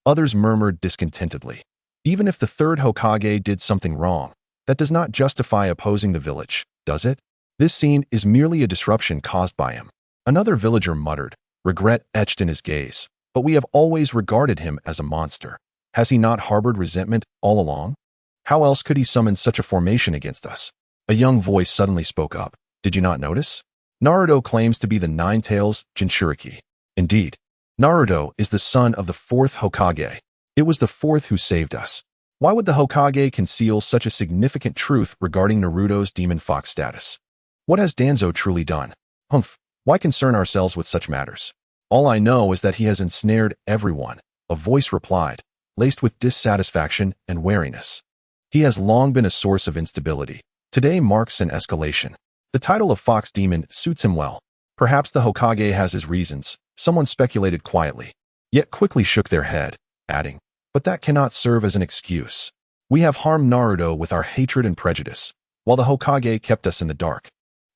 others murmured discontentedly. Even if the third Hokage did something wrong, that does not justify opposing the village, does it? This scene is merely a disruption caused by him. Another villager muttered, regret etched in his gaze. But we have always regarded him as a monster. Has he not harbored resentment all along? How else could he summon such a formation against us? A young voice suddenly spoke up. Did you not notice? Naruto claims to be the Nine-Tails Jinchuriki. Indeed, Naruto is the son of the fourth Hokage. It was the fourth who saved us. Why would the Hokage conceal such a significant truth regarding Naruto's demon fox status? What has Danzo truly done? Humph, why concern ourselves with such matters? All I know is that he has ensnared everyone, a voice replied, laced with dissatisfaction and wariness. He has long been a source of instability. Today marks an escalation. The title of Fox Demon suits him well. Perhaps the Hokage has his reasons, someone speculated quietly, yet quickly shook their head, adding, but that cannot serve as an excuse. We have harmed Naruto with our hatred and prejudice, while the Hokage kept us in the dark.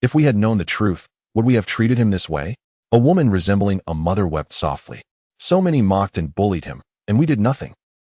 If we had known the truth, would we have treated him this way? A woman resembling a mother wept softly. So many mocked and bullied him, and we did nothing.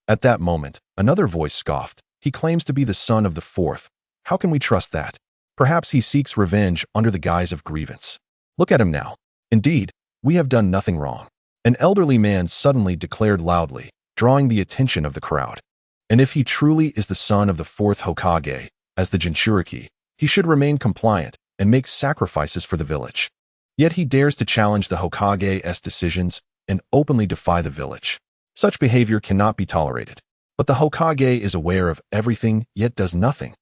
At that moment, another voice scoffed. He claims to be the son of the fourth. How can we trust that? Perhaps he seeks revenge under the guise of grievance. Look at him now. Indeed, we have done nothing wrong. An elderly man suddenly declared loudly, drawing the attention of the crowd. And if he truly is the son of the fourth Hokage, as the Jinchuriki, he should remain compliant and make sacrifices for the village. Yet he dares to challenge the Hokage's decisions and openly defy the village. Such behavior cannot be tolerated. But the Hokage is aware of everything, yet does nothing.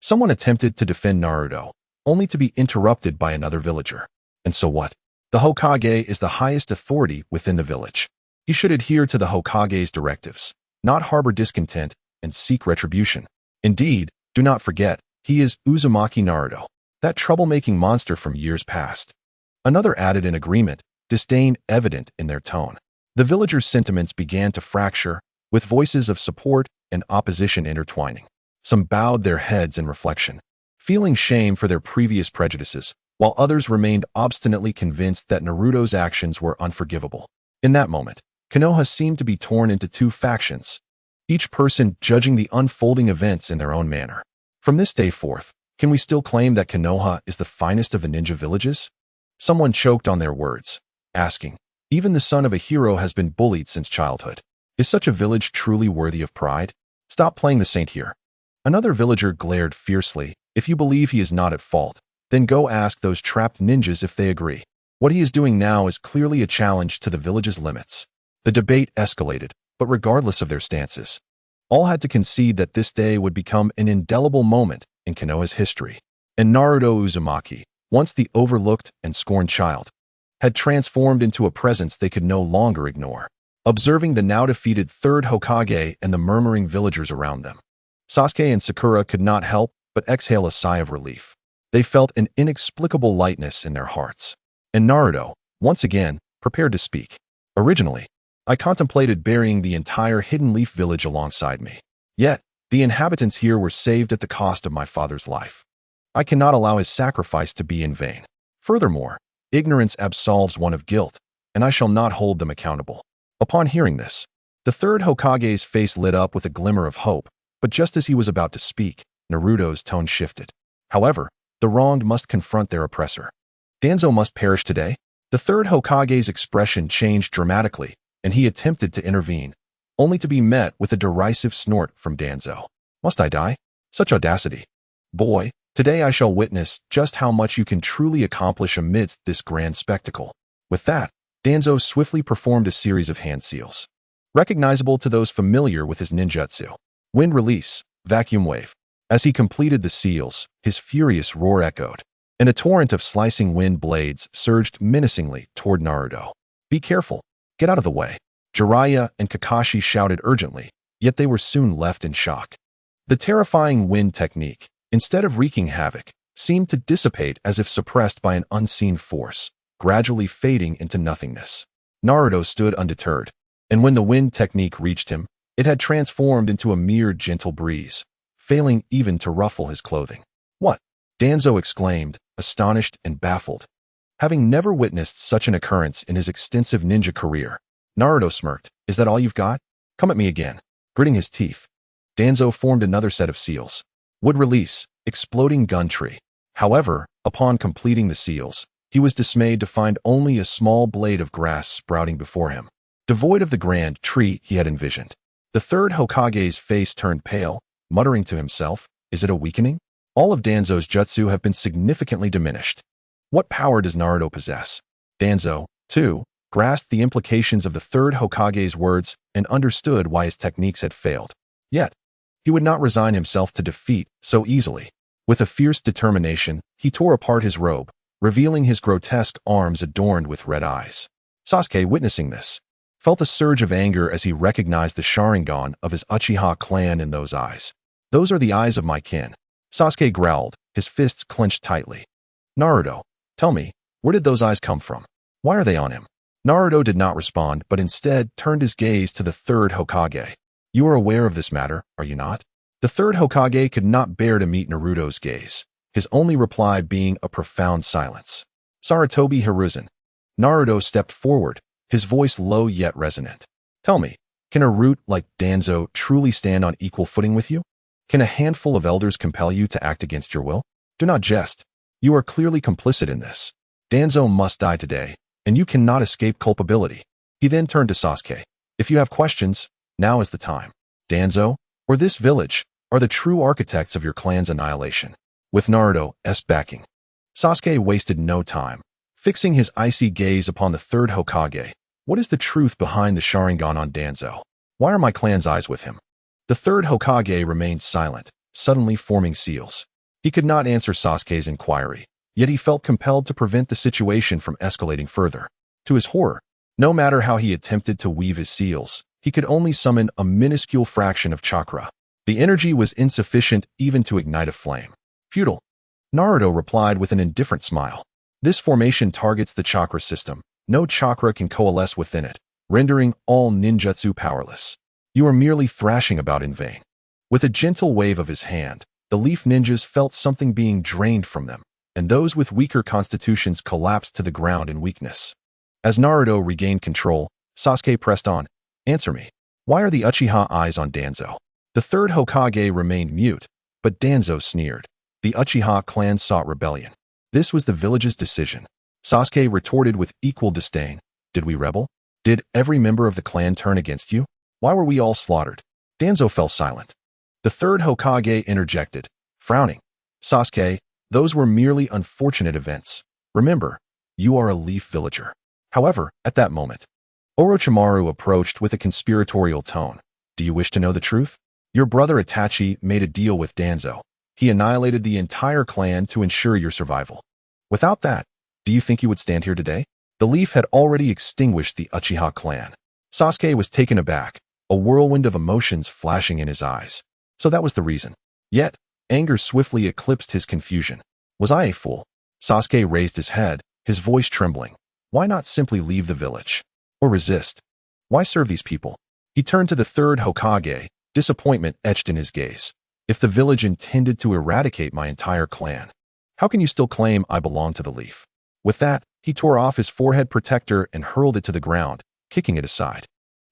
Someone attempted to defend Naruto, only to be interrupted by another villager. And so what? The Hokage is the highest authority within the village. He should adhere to the Hokage's directives, not harbor discontent and seek retribution. Indeed, do not forget, he is Uzumaki Naruto, that troublemaking monster from years past. Another added in agreement, disdain evident in their tone. The villagers' sentiments began to fracture, with voices of support and opposition intertwining. Some bowed their heads in reflection, feeling shame for their previous prejudices, while others remained obstinately convinced that Naruto's actions were unforgivable. In that moment, Konoha seemed to be torn into two factions, each person judging the unfolding events in their own manner. From this day forth, can we still claim that Konoha is the finest of the ninja villages? Someone choked on their words, asking, even the son of a hero has been bullied since childhood. Is such a village truly worthy of pride? Stop playing the saint here. Another villager glared fiercely. If you believe he is not at fault, then go ask those trapped ninjas if they agree. What he is doing now is clearly a challenge to the village's limits. The debate escalated, but regardless of their stances, all had to concede that this day would become an indelible moment in Konoha's history. And Naruto Uzumaki, once the overlooked and scorned child, had transformed into a presence they could no longer ignore. Observing the now defeated third Hokage and the murmuring villagers around them, Sasuke and Sakura could not help but exhale a sigh of relief. They felt an inexplicable lightness in their hearts. And Naruto, once again, prepared to speak. Originally, I contemplated burying the entire Hidden Leaf village alongside me. Yet, the inhabitants here were saved at the cost of my father's life. I cannot allow his sacrifice to be in vain. Furthermore, ignorance absolves one of guilt, and I shall not hold them accountable. Upon hearing this, the third Hokage's face lit up with a glimmer of hope, but just as he was about to speak, Naruto's tone shifted. However, the wronged must confront their oppressor. Danzo must perish today? The third Hokage's expression changed dramatically, and he attempted to intervene, only to be met with a derisive snort from Danzo. Must I die? Such audacity. Boy, today I shall witness just how much you can truly accomplish amidst this grand spectacle. With that, Danzo swiftly performed a series of hand seals, recognizable to those familiar with his ninjutsu. Wind release, vacuum wave. As he completed the seals, his furious roar echoed, and a torrent of slicing wind blades surged menacingly toward Naruto. Be careful. Get out of the way. Jiraiya and Kakashi shouted urgently, yet they were soon left in shock. The terrifying wind technique, instead of wreaking havoc, seemed to dissipate as if suppressed by an unseen force, gradually fading into nothingness. Naruto stood undeterred, and when the wind technique reached him, it had transformed into a mere gentle breeze, failing even to ruffle his clothing. What? Danzo exclaimed, astonished and baffled. Having never witnessed such an occurrence in his extensive ninja career, Naruto smirked. Is that all you've got? Come at me again. Gritting his teeth, Danzo formed another set of seals. Wood release, exploding gun tree. However, Upon completing the seals, he was dismayed to find only a small blade of grass sprouting before him, devoid of the grand tree he had envisioned. The third Hokage's face turned pale, muttering to himself, "Is it a weakening? All of Danzo's jutsu have been significantly diminished. What power does Naruto possess?" Danzo, too, grasped the implications of the third Hokage's words and understood why his techniques had failed. Yet, he would not resign himself to defeat so easily. With a fierce determination, he tore apart his robe, revealing his grotesque arms adorned with red eyes. Sasuke, witnessing this, felt a surge of anger as he recognized the Sharingan of his Uchiha clan in those eyes. "Those are the eyes of my kin," Sasuke growled, his fists clenched tightly. "Naruto, tell me, where did those eyes come from? Why are they on him?" Naruto did not respond, but instead turned his gaze to the third Hokage. "You are aware of this matter, are you not?" The third Hokage could not bear to meet Naruto's gaze, his only reply being a profound silence. "Sarutobi Hiruzen." Naruto stepped forward, his voice low yet resonant. "Tell me, can a root like Danzo truly stand on equal footing with you? Can a handful of elders compel you to act against your will? Do not jest. You are clearly complicit in this. Danzo must die today, and you cannot escape culpability." He then turned to Sasuke. "If you have questions, now is the time. Danzo, or this village, are the true architects of your clan's annihilation." With Naruto's backing, Sasuke wasted no time, fixing his icy gaze upon the third Hokage. "What is the truth behind the Sharingan on Danzo? Why are my clan's eyes with him?" The third Hokage remained silent, suddenly forming seals. He could not answer Sasuke's inquiry, yet he felt compelled to prevent the situation from escalating further. To his horror, no matter how he attempted to weave his seals, he could only summon a minuscule fraction of chakra. The energy was insufficient even to ignite a flame. "Futile," Naruto replied with an indifferent smile. "This formation targets the chakra system. No chakra can coalesce within it, rendering all ninjutsu powerless. You are merely thrashing about in vain." With a gentle wave of his hand, the leaf ninjas felt something being drained from them, and those with weaker constitutions collapsed to the ground in weakness. As Naruto regained control, Sasuke pressed on. "Answer me. Why are the Uchiha eyes on Danzo?" The third Hokage remained mute, but Danzo sneered. The Uchiha clan sought rebellion. This was the village's decision. Sasuke retorted with equal disdain. "Did we rebel? Did every member of the clan turn against you? Why were we all slaughtered?" Danzo fell silent. The third Hokage interjected, frowning. "Sasuke, those were merely unfortunate events. Remember, you are a leaf villager." However, at that moment, Orochimaru approached with a conspiratorial tone. "Do you wish to know the truth? Your brother Itachi made a deal with Danzo. He annihilated the entire clan to ensure your survival. Without that, do you think you would stand here today?" The leaf had already extinguished the Uchiha clan. Sasuke was taken aback, a whirlwind of emotions flashing in his eyes. So that was the reason. Yet, anger swiftly eclipsed his confusion. "Was I a fool?" Sasuke raised his head, his voice trembling. "Why not simply leave the village? Or resist? Why serve these people?" He turned to the third Hokage, disappointment etched in his gaze. "If the village intended to eradicate my entire clan, how can you still claim I belong to the leaf?" With that, he tore off his forehead protector and hurled it to the ground, kicking it aside.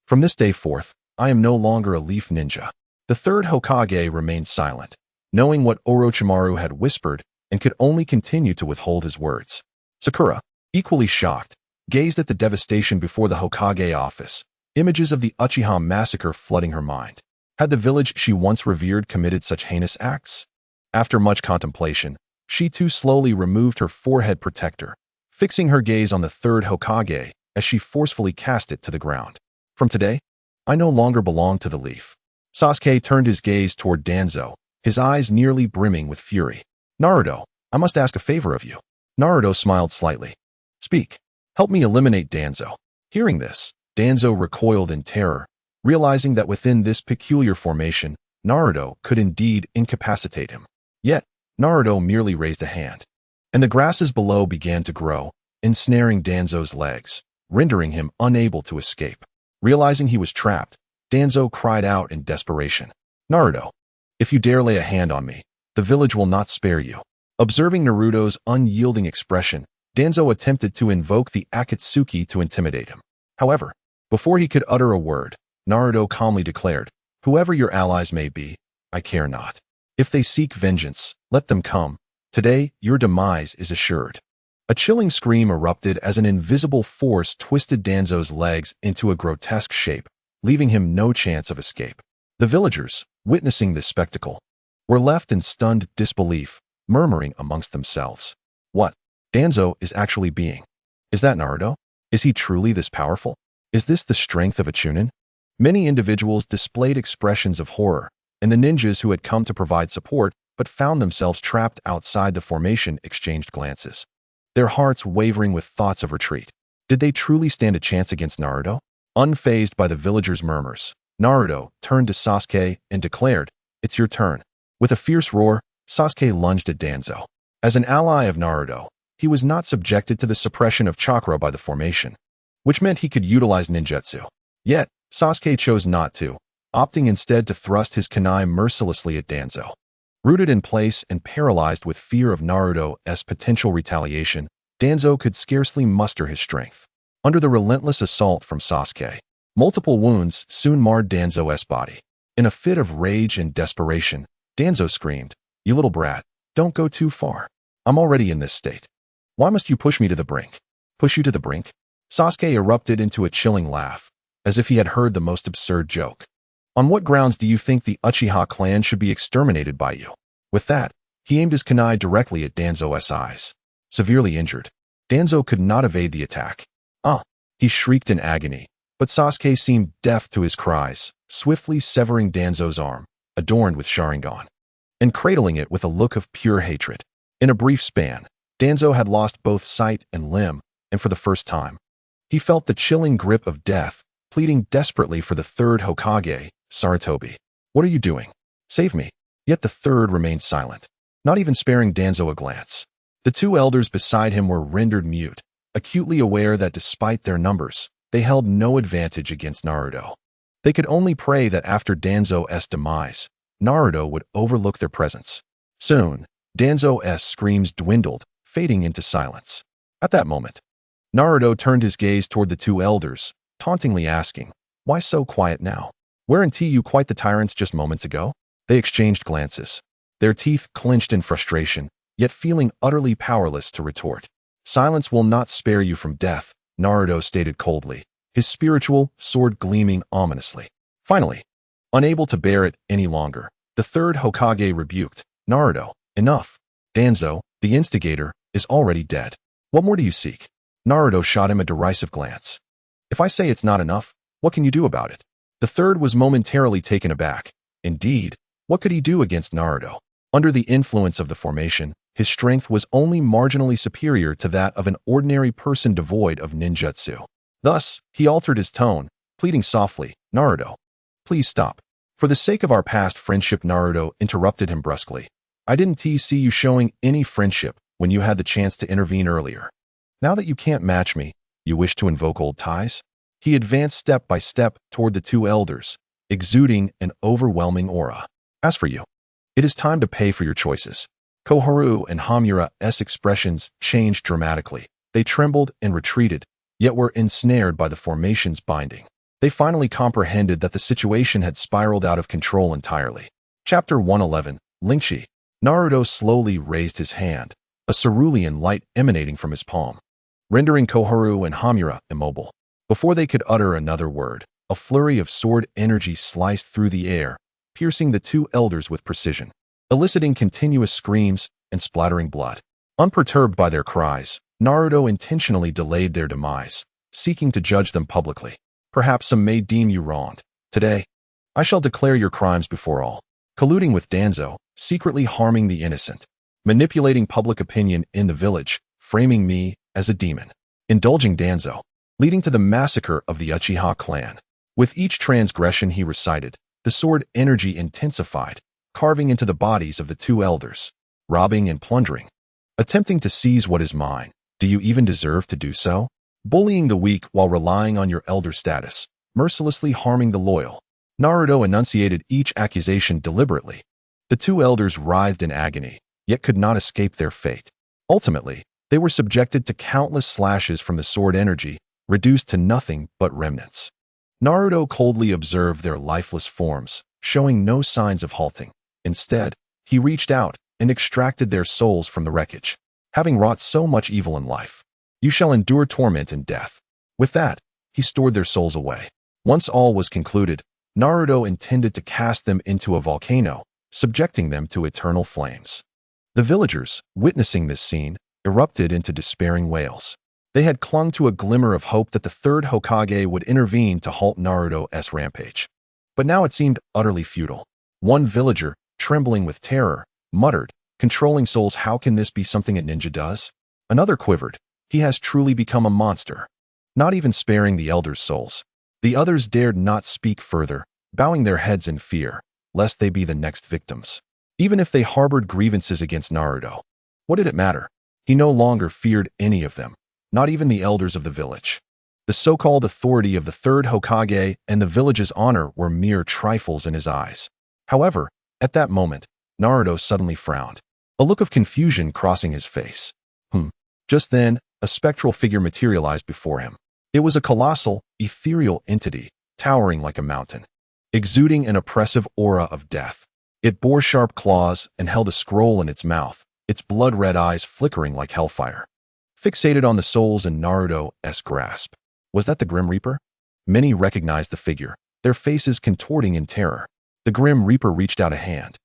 "From this day forth, I am no longer a leaf ninja." The third Hokage remained silent, knowing what Orochimaru had whispered and could only continue to withhold his words. Sakura, equally shocked, gazed at the devastation before the Hokage office, images of the Uchiha massacre flooding her mind. Had the village she once revered committed such heinous acts? After much contemplation, she too slowly removed her forehead protector, fixing her gaze on the third Hokage as she forcefully cast it to the ground. "From today, I no longer belong to the leaf." Sasuke turned his gaze toward Danzo, his eyes nearly brimming with fury. "Naruto, I must ask a favor of you." Naruto smiled slightly. "Speak. Help me eliminate Danzo." Hearing this, Danzo recoiled in terror, realizing that within this peculiar formation, Naruto could indeed incapacitate him. Yet, Naruto merely raised a hand, and the grasses below began to grow, ensnaring Danzo's legs, rendering him unable to escape. Realizing he was trapped, Danzo cried out in desperation. "Naruto, if you dare lay a hand on me, the village will not spare you." Observing Naruto's unyielding expression, Danzo attempted to invoke the Akatsuki to intimidate him. However, before he could utter a word, Naruto calmly declared, "Whoever your allies may be, I care not. If they seek vengeance, let them come. Today, your demise is assured." A chilling scream erupted as an invisible force twisted Danzo's legs into a grotesque shape, leaving him no chance of escape. The villagers, witnessing this spectacle, were left in stunned disbelief, murmuring amongst themselves. What? Danzo is actually being. Is that Naruto? Is he truly this powerful? Is this the strength of a Chunin? Many individuals displayed expressions of horror, and the ninjas who had come to provide support but found themselves trapped outside the formation exchanged glances, their hearts wavering with thoughts of retreat. Did they truly stand a chance against Naruto? Unfazed by the villagers' murmurs, Naruto turned to Sasuke and declared, "It's your turn." With a fierce roar, Sasuke lunged at Danzo. As an ally of Naruto, he was not subjected to the suppression of chakra by the formation, which meant he could utilize ninjutsu. Yet, Sasuke chose not to, opting instead to thrust his kunai mercilessly at Danzo. Rooted in place and paralyzed with fear of Naruto's potential retaliation, Danzo could scarcely muster his strength. Under the relentless assault from Sasuke, multiple wounds soon marred Danzo's body. In a fit of rage and desperation, Danzo screamed, "You little brat, don't go too far. I'm already in this state. Why must you push me to the brink?" "Push you to the brink?" Sasuke erupted into a chilling laugh, as if he had heard the most absurd joke. "On what grounds do you think the Uchiha clan should be exterminated by you?" With that, he aimed his kunai directly at Danzo's eyes. Severely injured, Danzo could not evade the attack. "Ah!" He shrieked in agony, but Sasuke seemed deaf to his cries, swiftly severing Danzo's arm, adorned with Sharingan, and cradling it with a look of pure hatred. In a brief span, Danzo had lost both sight and limb, and for the first time, he felt the chilling grip of death, pleading desperately for the third Hokage, Sarutobi. "What are you doing? Save me." Yet the third remained silent, not even sparing Danzo a glance. The two elders beside him were rendered mute, acutely aware that despite their numbers, they held no advantage against Naruto. They could only pray that after Danzo's demise, Naruto would overlook their presence. Soon, Danzo's screams dwindled, fading into silence. At that moment, Naruto turned his gaze toward the two elders, tauntingly asking, "Why so quiet now? Weren't you quite the tyrants just moments ago?" They exchanged glances, their teeth clenched in frustration, yet feeling utterly powerless to retort. "Silence will not spare you from death," Naruto stated coldly, his spiritual sword gleaming ominously. Finally, unable to bear it any longer, the third Hokage rebuked, "Naruto, enough. Danzo, the instigator, is already dead. What more do you seek?" Naruto shot him a derisive glance. "If I say it's not enough, what can you do about it?" The third was momentarily taken aback. Indeed, what could he do against Naruto? Under the influence of the formation, his strength was only marginally superior to that of an ordinary person devoid of ninjutsu. Thus, he altered his tone, pleading softly, "Naruto, please stop." "For the sake of our past friendship," Naruto interrupted him brusquely. "I didn't see you showing any friendship when you had the chance to intervene earlier. Now that you can't match me, you wish to invoke old ties?" He advanced step by step toward the two elders, exuding an overwhelming aura. "As for you, it is time to pay for your choices." Koharu and Hamura's expressions changed dramatically. They trembled and retreated, yet were ensnared by the formation's binding. They finally comprehended that the situation had spiraled out of control entirely. Chapter 111, Lingxi. Naruto slowly raised his hand, a cerulean light emanating from his palm, rendering Koharu and Hamura immobile. Before they could utter another word, a flurry of sword energy sliced through the air, piercing the two elders with precision, eliciting continuous screams and splattering blood. Unperturbed by their cries, Naruto intentionally delayed their demise, seeking to judge them publicly. "Perhaps some may deem you wronged. Today, I shall declare your crimes before all. Colluding with Danzo, secretly harming the innocent, manipulating public opinion in the village, framing me as a demon, indulging Danzo, leading to the massacre of the Uchiha clan." With each transgression he recited, the sword energy intensified, carving into the bodies of the two elders, robbing and plundering, attempting to seize what is mine. Do you even deserve to do so? Bullying the weak while relying on your elder status, mercilessly harming the loyal. Naruto enunciated each accusation deliberately. The two elders writhed in agony, yet could not escape their fate. Ultimately, they were subjected to countless slashes from the sword energy, reduced to nothing but remnants. Naruto coldly observed their lifeless forms, showing no signs of halting. Instead, he reached out and extracted their souls from the wreckage. Having wrought so much evil in life, you shall endure torment and death. With that, he stored their souls away. Once all was concluded, Naruto intended to cast them into a volcano, subjecting them to eternal flames. The villagers, witnessing this scene, erupted into despairing wails. They had clung to a glimmer of hope that the third Hokage would intervene to halt Naruto's rampage. But now it seemed utterly futile. One villager, trembling with terror, muttered, "Controlling souls, how can this be something a ninja does?" Another quivered, "He has truly become a monster." Not even sparing the elders' souls. The others dared not speak further, bowing their heads in fear, lest they be the next victims. Even if they harbored grievances against Naruto, what did it matter? He no longer feared any of them, not even the elders of the village. The so-called authority of the third Hokage and the village's honor were mere trifles in his eyes. However, at that moment, Naruto suddenly frowned, a look of confusion crossing his face. Just then, a spectral figure materialized before him. It was a colossal, ethereal entity, towering like a mountain, exuding an oppressive aura of death. It bore sharp claws and held a scroll in its mouth, its blood-red eyes flickering like hellfire. Fixated on the souls in Naruto's grasp. Was that the Grim Reaper? Many recognized the figure, their faces contorting in terror. The Grim Reaper reached out a hand,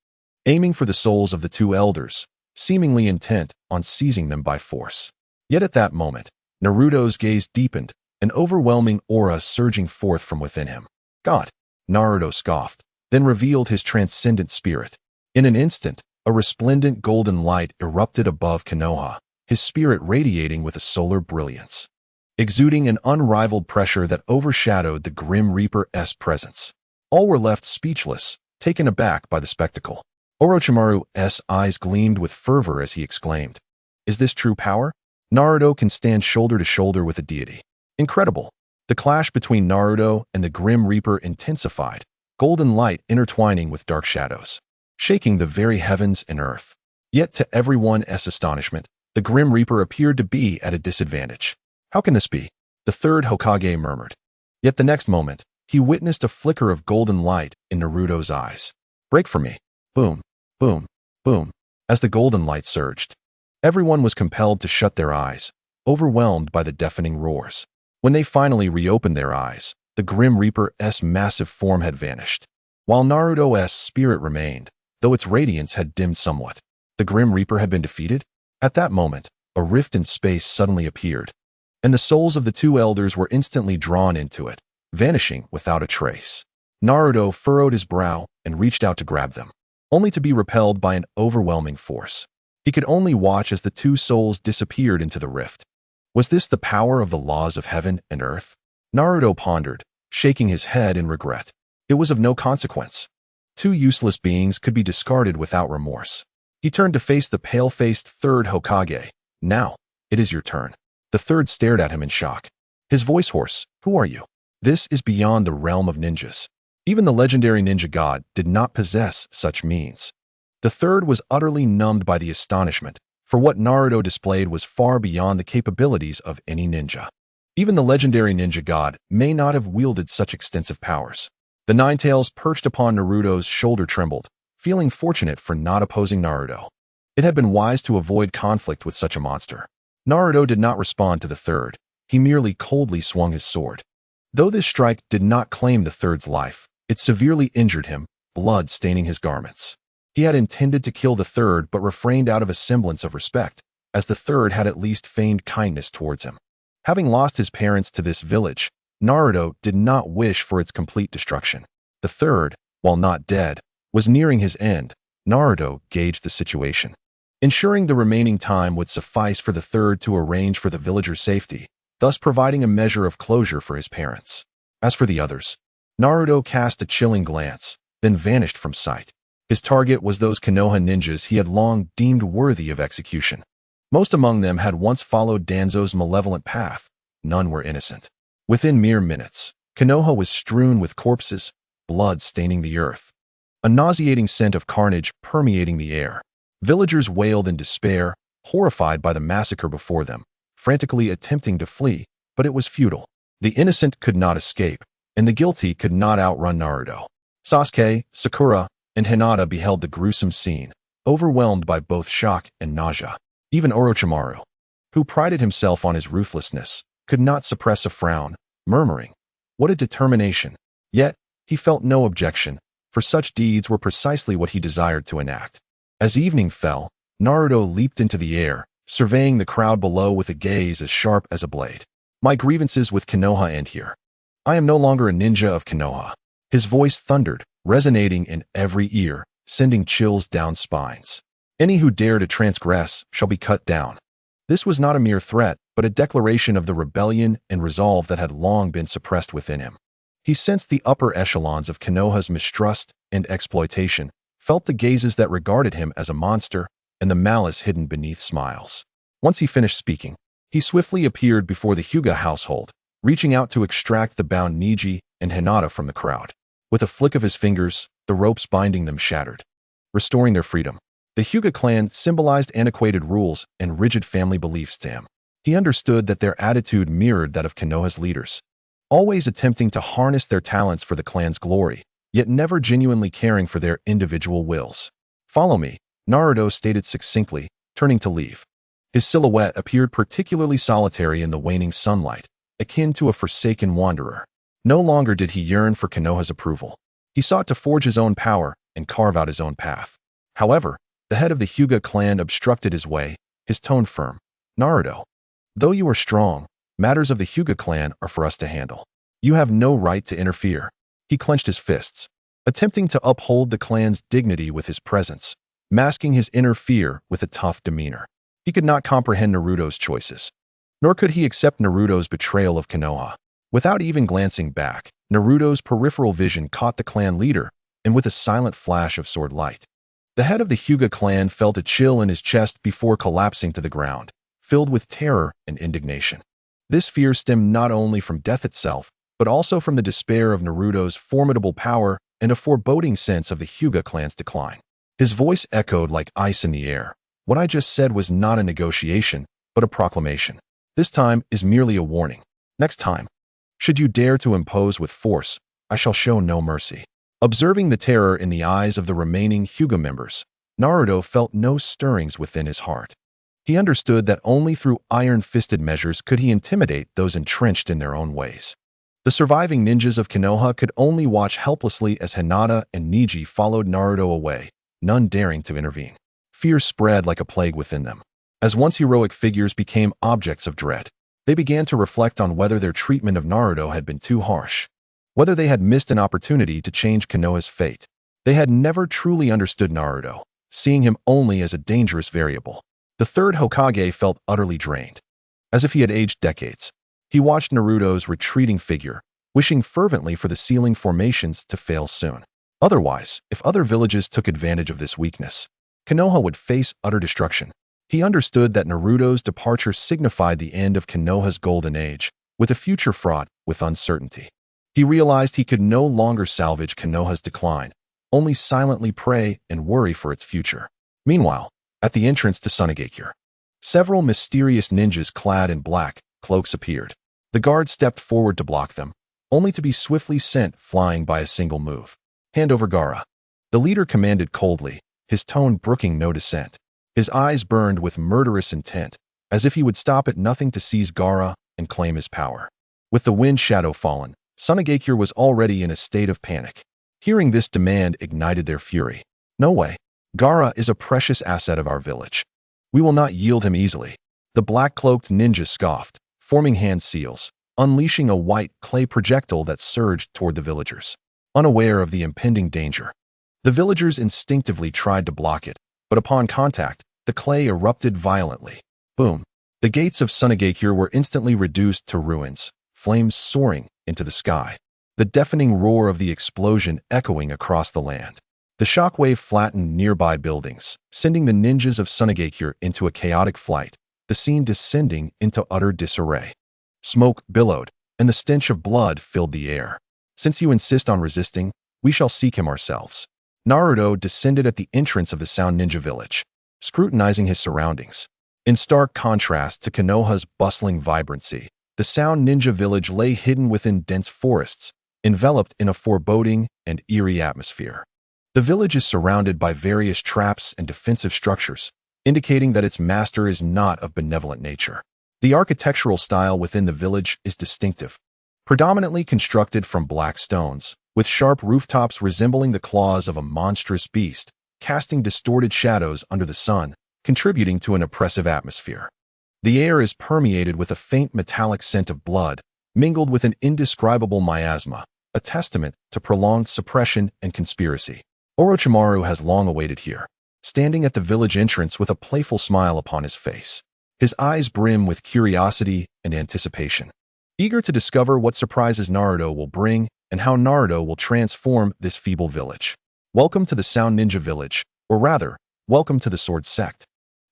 aiming for the souls of the two elders, seemingly intent on seizing them by force. Yet at that moment, Naruto's gaze deepened, an overwhelming aura surging forth from within him. God! Naruto scoffed, then revealed his transcendent spirit. In an instant, a resplendent golden light erupted above Konoha, his spirit radiating with a solar brilliance, exuding an unrivaled pressure that overshadowed the Grim Reaper's presence. All were left speechless, taken aback by the spectacle. Orochimaru's eyes gleamed with fervor as he exclaimed, "Is this true power? Naruto can stand shoulder to shoulder with a deity. Incredible!" The clash between Naruto and the Grim Reaper intensified, golden light intertwining with dark shadows, shaking the very heavens and earth. Yet to everyone's astonishment, the Grim Reaper appeared to be at a disadvantage. "How can this be?" the third Hokage murmured. Yet the next moment, he witnessed a flicker of golden light in Naruto's eyes. "Break for me." Boom, boom, boom. As the golden light surged, everyone was compelled to shut their eyes, overwhelmed by the deafening roars. When they finally reopened their eyes, the Grim Reaper's massive form had vanished, while Naruto's spirit remained, though its radiance had dimmed somewhat. The Grim Reaper had been defeated? At that moment, a rift in space suddenly appeared, and the souls of the two elders were instantly drawn into it, vanishing without a trace. Naruto furrowed his brow and reached out to grab them, only to be repelled by an overwhelming force. He could only watch as the two souls disappeared into the rift. Was this the power of the laws of heaven and earth? Naruto pondered, shaking his head in regret. It was of no consequence. Two useless beings could be discarded without remorse. He turned to face the pale-faced third Hokage. "Now, it is your turn." The third stared at him in shock, his voice hoarse. "Who are you?" "This is beyond the realm of ninjas. Even the legendary ninja god did not possess such means." The third was utterly numbed by the astonishment, for what Naruto displayed was far beyond the capabilities of any ninja. Even the legendary ninja god may not have wielded such extensive powers. The Nine-Tails perched upon Naruto's shoulder trembled, feeling fortunate for not opposing Naruto. It had been wise to avoid conflict with such a monster. Naruto did not respond to the third. He merely coldly swung his sword. Though this strike did not claim the third's life, it severely injured him, blood staining his garments. He had intended to kill the third but refrained out of a semblance of respect, as the third had at least feigned kindness towards him. Having lost his parents to this village, Naruto did not wish for its complete destruction. The third, while not dead, was nearing his end. Naruto gauged the situation. Ensuring the remaining time would suffice for the third to arrange for the villagers' safety, thus providing a measure of closure for his parents. As for the others, Naruto cast a chilling glance, then vanished from sight. His target was those Konoha ninjas he had long deemed worthy of execution. Most among them had once followed Danzo's malevolent path. None were innocent. Within mere minutes, Konoha was strewn with corpses, blood staining the earth. A nauseating scent of carnage permeating the air. Villagers wailed in despair, horrified by the massacre before them, frantically attempting to flee, but it was futile. The innocent could not escape, and the guilty could not outrun Naruto. Sasuke, Sakura, and Hinata beheld the gruesome scene, overwhelmed by both shock and nausea. Even Orochimaru, who prided himself on his ruthlessness, could not suppress a frown, murmuring, "What a determination!" Yet, he felt no objection, for such deeds were precisely what he desired to enact. As evening fell, Naruto leaped into the air, surveying the crowd below with a gaze as sharp as a blade. "My grievances with Konoha end here. I am no longer a ninja of Konoha." His voice thundered, resonating in every ear, sending chills down spines. "Any who dare to transgress shall be cut down." This was not a mere threat, but a declaration of the rebellion and resolve that had long been suppressed within him. He sensed the upper echelons of Konoha's mistrust and exploitation, felt the gazes that regarded him as a monster, and the malice hidden beneath smiles. Once he finished speaking, he swiftly appeared before the Hyuga household, reaching out to extract the bound Neji and Hinata from the crowd. With a flick of his fingers, the ropes binding them shattered, restoring their freedom. The Hyuga clan symbolized antiquated rules and rigid family beliefs to him. He understood that their attitude mirrored that of Konoha's leaders, always attempting to harness their talents for the clan's glory, yet never genuinely caring for their individual wills. "Follow me," Naruto stated succinctly, turning to leave. His silhouette appeared particularly solitary in the waning sunlight, akin to a forsaken wanderer. No longer did he yearn for Konoha's approval. He sought to forge his own power and carve out his own path. However, the head of the Hyuga clan obstructed his way, his tone firm. "Naruto, though you are strong, matters of the Hyuga clan are for us to handle. You have no right to interfere." He clenched his fists, attempting to uphold the clan's dignity with his presence, masking his inner fear with a tough demeanor. He could not comprehend Naruto's choices, nor could he accept Naruto's betrayal of Konoha. Without even glancing back, Naruto's peripheral vision caught the clan leader, and with a silent flash of sword light, the head of the Hyuga clan felt a chill in his chest before collapsing to the ground, filled with terror and indignation. This fear stemmed not only from death itself, but also from the despair of Naruto's formidable power and a foreboding sense of the Hyuga clan's decline. His voice echoed like ice in the air. "What I just said was not a negotiation, but a proclamation. This time is merely a warning. Next time, should you dare to impose with force, I shall show no mercy." Observing the terror in the eyes of the remaining Hyuga members, Naruto felt no stirrings within his heart. He understood that only through iron-fisted measures could he intimidate those entrenched in their own ways. The surviving ninjas of Konoha could only watch helplessly as Hinata and Neji followed Naruto away, none daring to intervene. Fear spread like a plague within them. As once heroic figures became objects of dread, they began to reflect on whether their treatment of Naruto had been too harsh, whether they had missed an opportunity to change Konoha's fate. They had never truly understood Naruto, seeing him only as a dangerous variable. The third Hokage felt utterly drained, as if he had aged decades. He watched Naruto's retreating figure, wishing fervently for the sealing formations to fail soon. Otherwise, if other villages took advantage of this weakness, Konoha would face utter destruction. He understood that Naruto's departure signified the end of Konoha's golden age, with a future fraught with uncertainty. He realized he could no longer salvage Konoha's decline, only silently pray and worry for its future. Meanwhile, at the entrance to Sunagakure, several mysterious ninjas clad in black cloaks appeared. The guard stepped forward to block them, only to be swiftly sent flying by a single move. "Hand over Gaara," the leader commanded coldly, his tone brooking no dissent. His eyes burned with murderous intent, as if he would stop at nothing to seize Gaara and claim his power. With the wind shadow fallen, Sunagakure was already in a state of panic. Hearing this demand ignited their fury. "No way. Gaara is a precious asset of our village. We will not yield him easily." The black-cloaked ninja scoffed, forming hand seals, unleashing a white clay projectile that surged toward the villagers. Unaware of the impending danger, the villagers instinctively tried to block it, but upon contact, the clay erupted violently. Boom! The gates of Sunagakure were instantly reduced to ruins, flames soaring into the sky, the deafening roar of the explosion echoing across the land. The shockwave flattened nearby buildings, sending the ninjas of Sunagakure into a chaotic flight, the scene descending into utter disarray. Smoke billowed, and the stench of blood filled the air. "Since you insist on resisting, we shall seek him ourselves." Naruto descended at the entrance of the Sound Ninja village, scrutinizing his surroundings. In stark contrast to Konoha's bustling vibrancy, the Sound Ninja village lay hidden within dense forests, enveloped in a foreboding and eerie atmosphere. The village is surrounded by various traps and defensive structures, indicating that its master is not of benevolent nature. The architectural style within the village is distinctive, predominantly constructed from black stones, with sharp rooftops resembling the claws of a monstrous beast, casting distorted shadows under the sun, contributing to an oppressive atmosphere. The air is permeated with a faint metallic scent of blood, mingled with an indescribable miasma, a testament to prolonged suppression and conspiracy. Orochimaru has long awaited here, standing at the village entrance with a playful smile upon his face. His eyes brim with curiosity and anticipation, eager to discover what surprises Naruto will bring and how Naruto will transform this feeble village. Welcome to the Sound Ninja Village, or rather, welcome to the Sword Sect.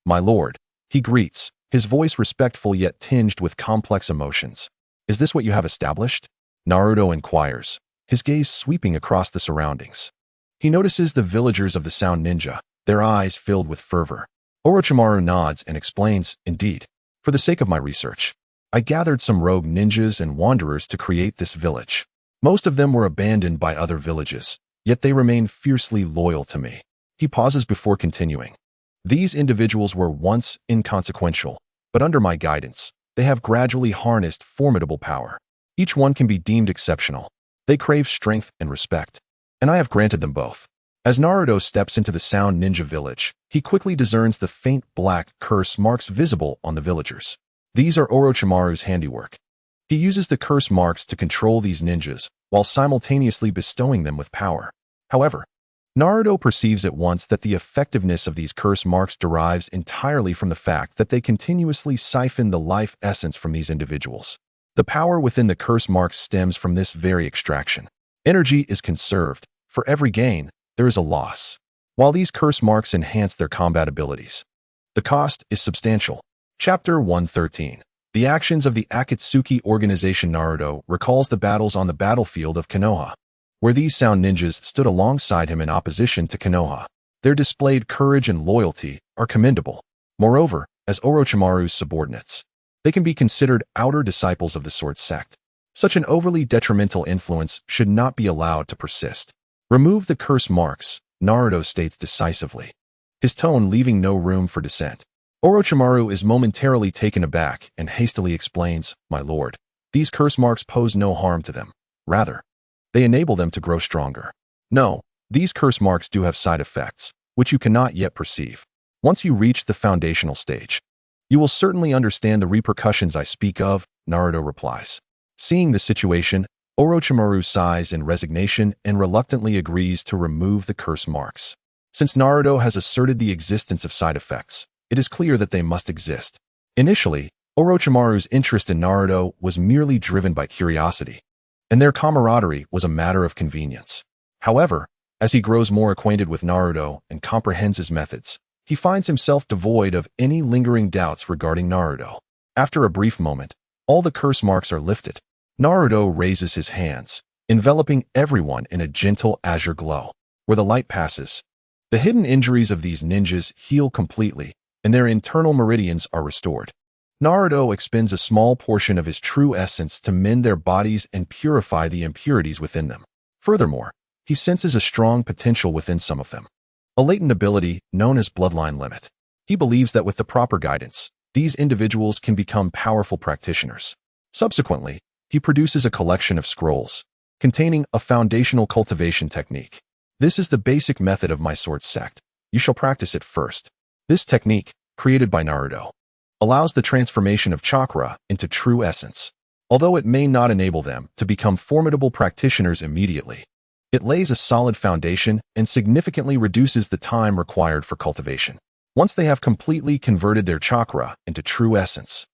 My lord, he greets, his voice respectful yet tinged with complex emotions. Is this what you have established? Naruto inquires, his gaze sweeping across the surroundings. He notices the villagers of the Sound Ninja, their eyes filled with fervor. Orochimaru nods and explains, indeed, for the sake of my research, I gathered some rogue ninjas and wanderers to create this village. Most of them were abandoned by other villages, yet they remain fiercely loyal to me. He pauses before continuing. These individuals were once inconsequential, but under my guidance, they have gradually harnessed formidable power. Each one can be deemed exceptional. They crave strength and respect, and I have granted them both. As Naruto steps into the Sound Ninja village, he quickly discerns the faint black curse marks visible on the villagers. These are Orochimaru's handiwork. He uses the curse marks to control these ninjas, while simultaneously bestowing them with power. However, Naruto perceives at once that the effectiveness of these curse marks derives entirely from the fact that they continuously siphon the life essence from these individuals. The power within the curse marks stems from this very extraction. Energy is conserved. For every gain, there is a loss. While these curse marks enhance their combat abilities, the cost is substantial. Chapter 113. The actions of the Akatsuki organization. Naruto recalls the battles on the battlefield of Konoha, where these Sound Ninjas stood alongside him in opposition to Konoha. Their displayed courage and loyalty are commendable. Moreover, as Orochimaru's subordinates, they can be considered outer disciples of the Sword Sect. Such an overly detrimental influence should not be allowed to persist. Remove the curse marks, Naruto states decisively, his tone leaving no room for dissent. Orochimaru is momentarily taken aback and hastily explains, my lord, these curse marks pose no harm to them. Rather, they enable them to grow stronger. No, these curse marks do have side effects, which you cannot yet perceive. Once you reach the foundational stage, you will certainly understand the repercussions I speak of, Naruto replies. Seeing the situation, Orochimaru sighs in resignation and reluctantly agrees to remove the curse marks. Since Naruto has asserted the existence of side effects, it is clear that they must exist. Initially, Orochimaru's interest in Naruto was merely driven by curiosity, and their camaraderie was a matter of convenience. However, as he grows more acquainted with Naruto and comprehends his methods, he finds himself devoid of any lingering doubts regarding Naruto. After a brief moment, all the curse marks are lifted. Naruto raises his hands, enveloping everyone in a gentle azure glow. Where the light passes, the hidden injuries of these ninjas heal completely, and their internal meridians are restored. Naruto expends a small portion of his true essence to mend their bodies and purify the impurities within them. Furthermore, he senses a strong potential within some of them, a latent ability known as bloodline limit. He believes that with the proper guidance, these individuals can become powerful practitioners. Subsequently, he produces a collection of scrolls containing a foundational cultivation technique. This is the basic method of my sword sect. You shall practice it first. This technique, created by Naruto, allows the transformation of chakra into true essence. Although it may not enable them to become formidable practitioners immediately, it lays a solid foundation and significantly reduces the time required for cultivation. Once they have completely converted their chakra into true essence,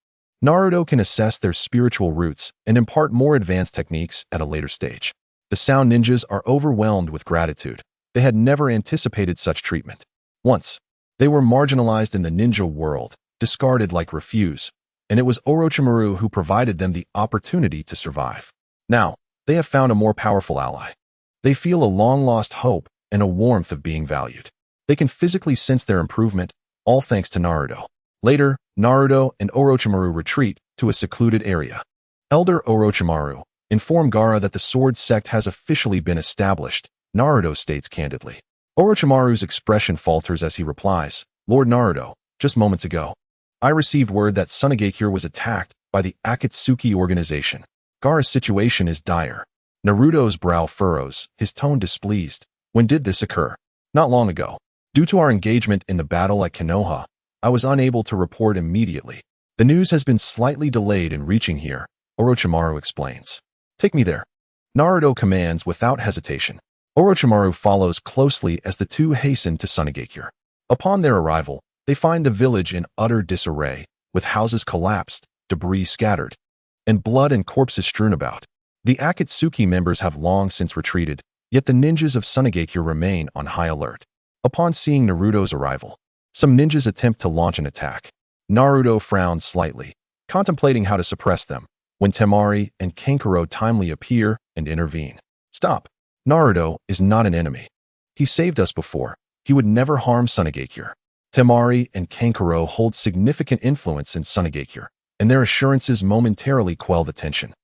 Naruto can assess their spiritual roots and impart more advanced techniques at a later stage. The Sound Ninjas are overwhelmed with gratitude. They had never anticipated such treatment. Once, they were marginalized in the ninja world, discarded like refuse, and it was Orochimaru who provided them the opportunity to survive. Now, they have found a more powerful ally. They feel a long-lost hope and a warmth of being valued. They can physically sense their improvement, all thanks to Naruto. Later, Naruto and Orochimaru retreat to a secluded area. Elder Orochimaru, inform Gaara that the sword sect has officially been established, Naruto states candidly. Orochimaru's expression falters as he replies, Lord Naruto, just moments ago, I received word that Sunagakure was attacked by the Akatsuki organization. Gaara's situation is dire. Naruto's brow furrows, his tone displeased. When did this occur? Not long ago. Due to our engagement in the battle at Konoha, I was unable to report immediately. The news has been slightly delayed in reaching here, Orochimaru explains. Take me there. Naruto commands without hesitation. Orochimaru follows closely as the two hasten to Sunagakure. Upon their arrival, they find the village in utter disarray, with houses collapsed, debris scattered, and blood and corpses strewn about. The Akatsuki members have long since retreated, yet the ninjas of Sunagakure remain on high alert. Upon seeing Naruto's arrival, some ninjas attempt to launch an attack. Naruto frowns slightly, contemplating how to suppress them, when Temari and Kankuro timely appear and intervene. Stop. Naruto is not an enemy. He saved us before. He would never harm Sunagakure. Temari and Kankuro hold significant influence in Sunagakure, and their assurances momentarily quell the tension.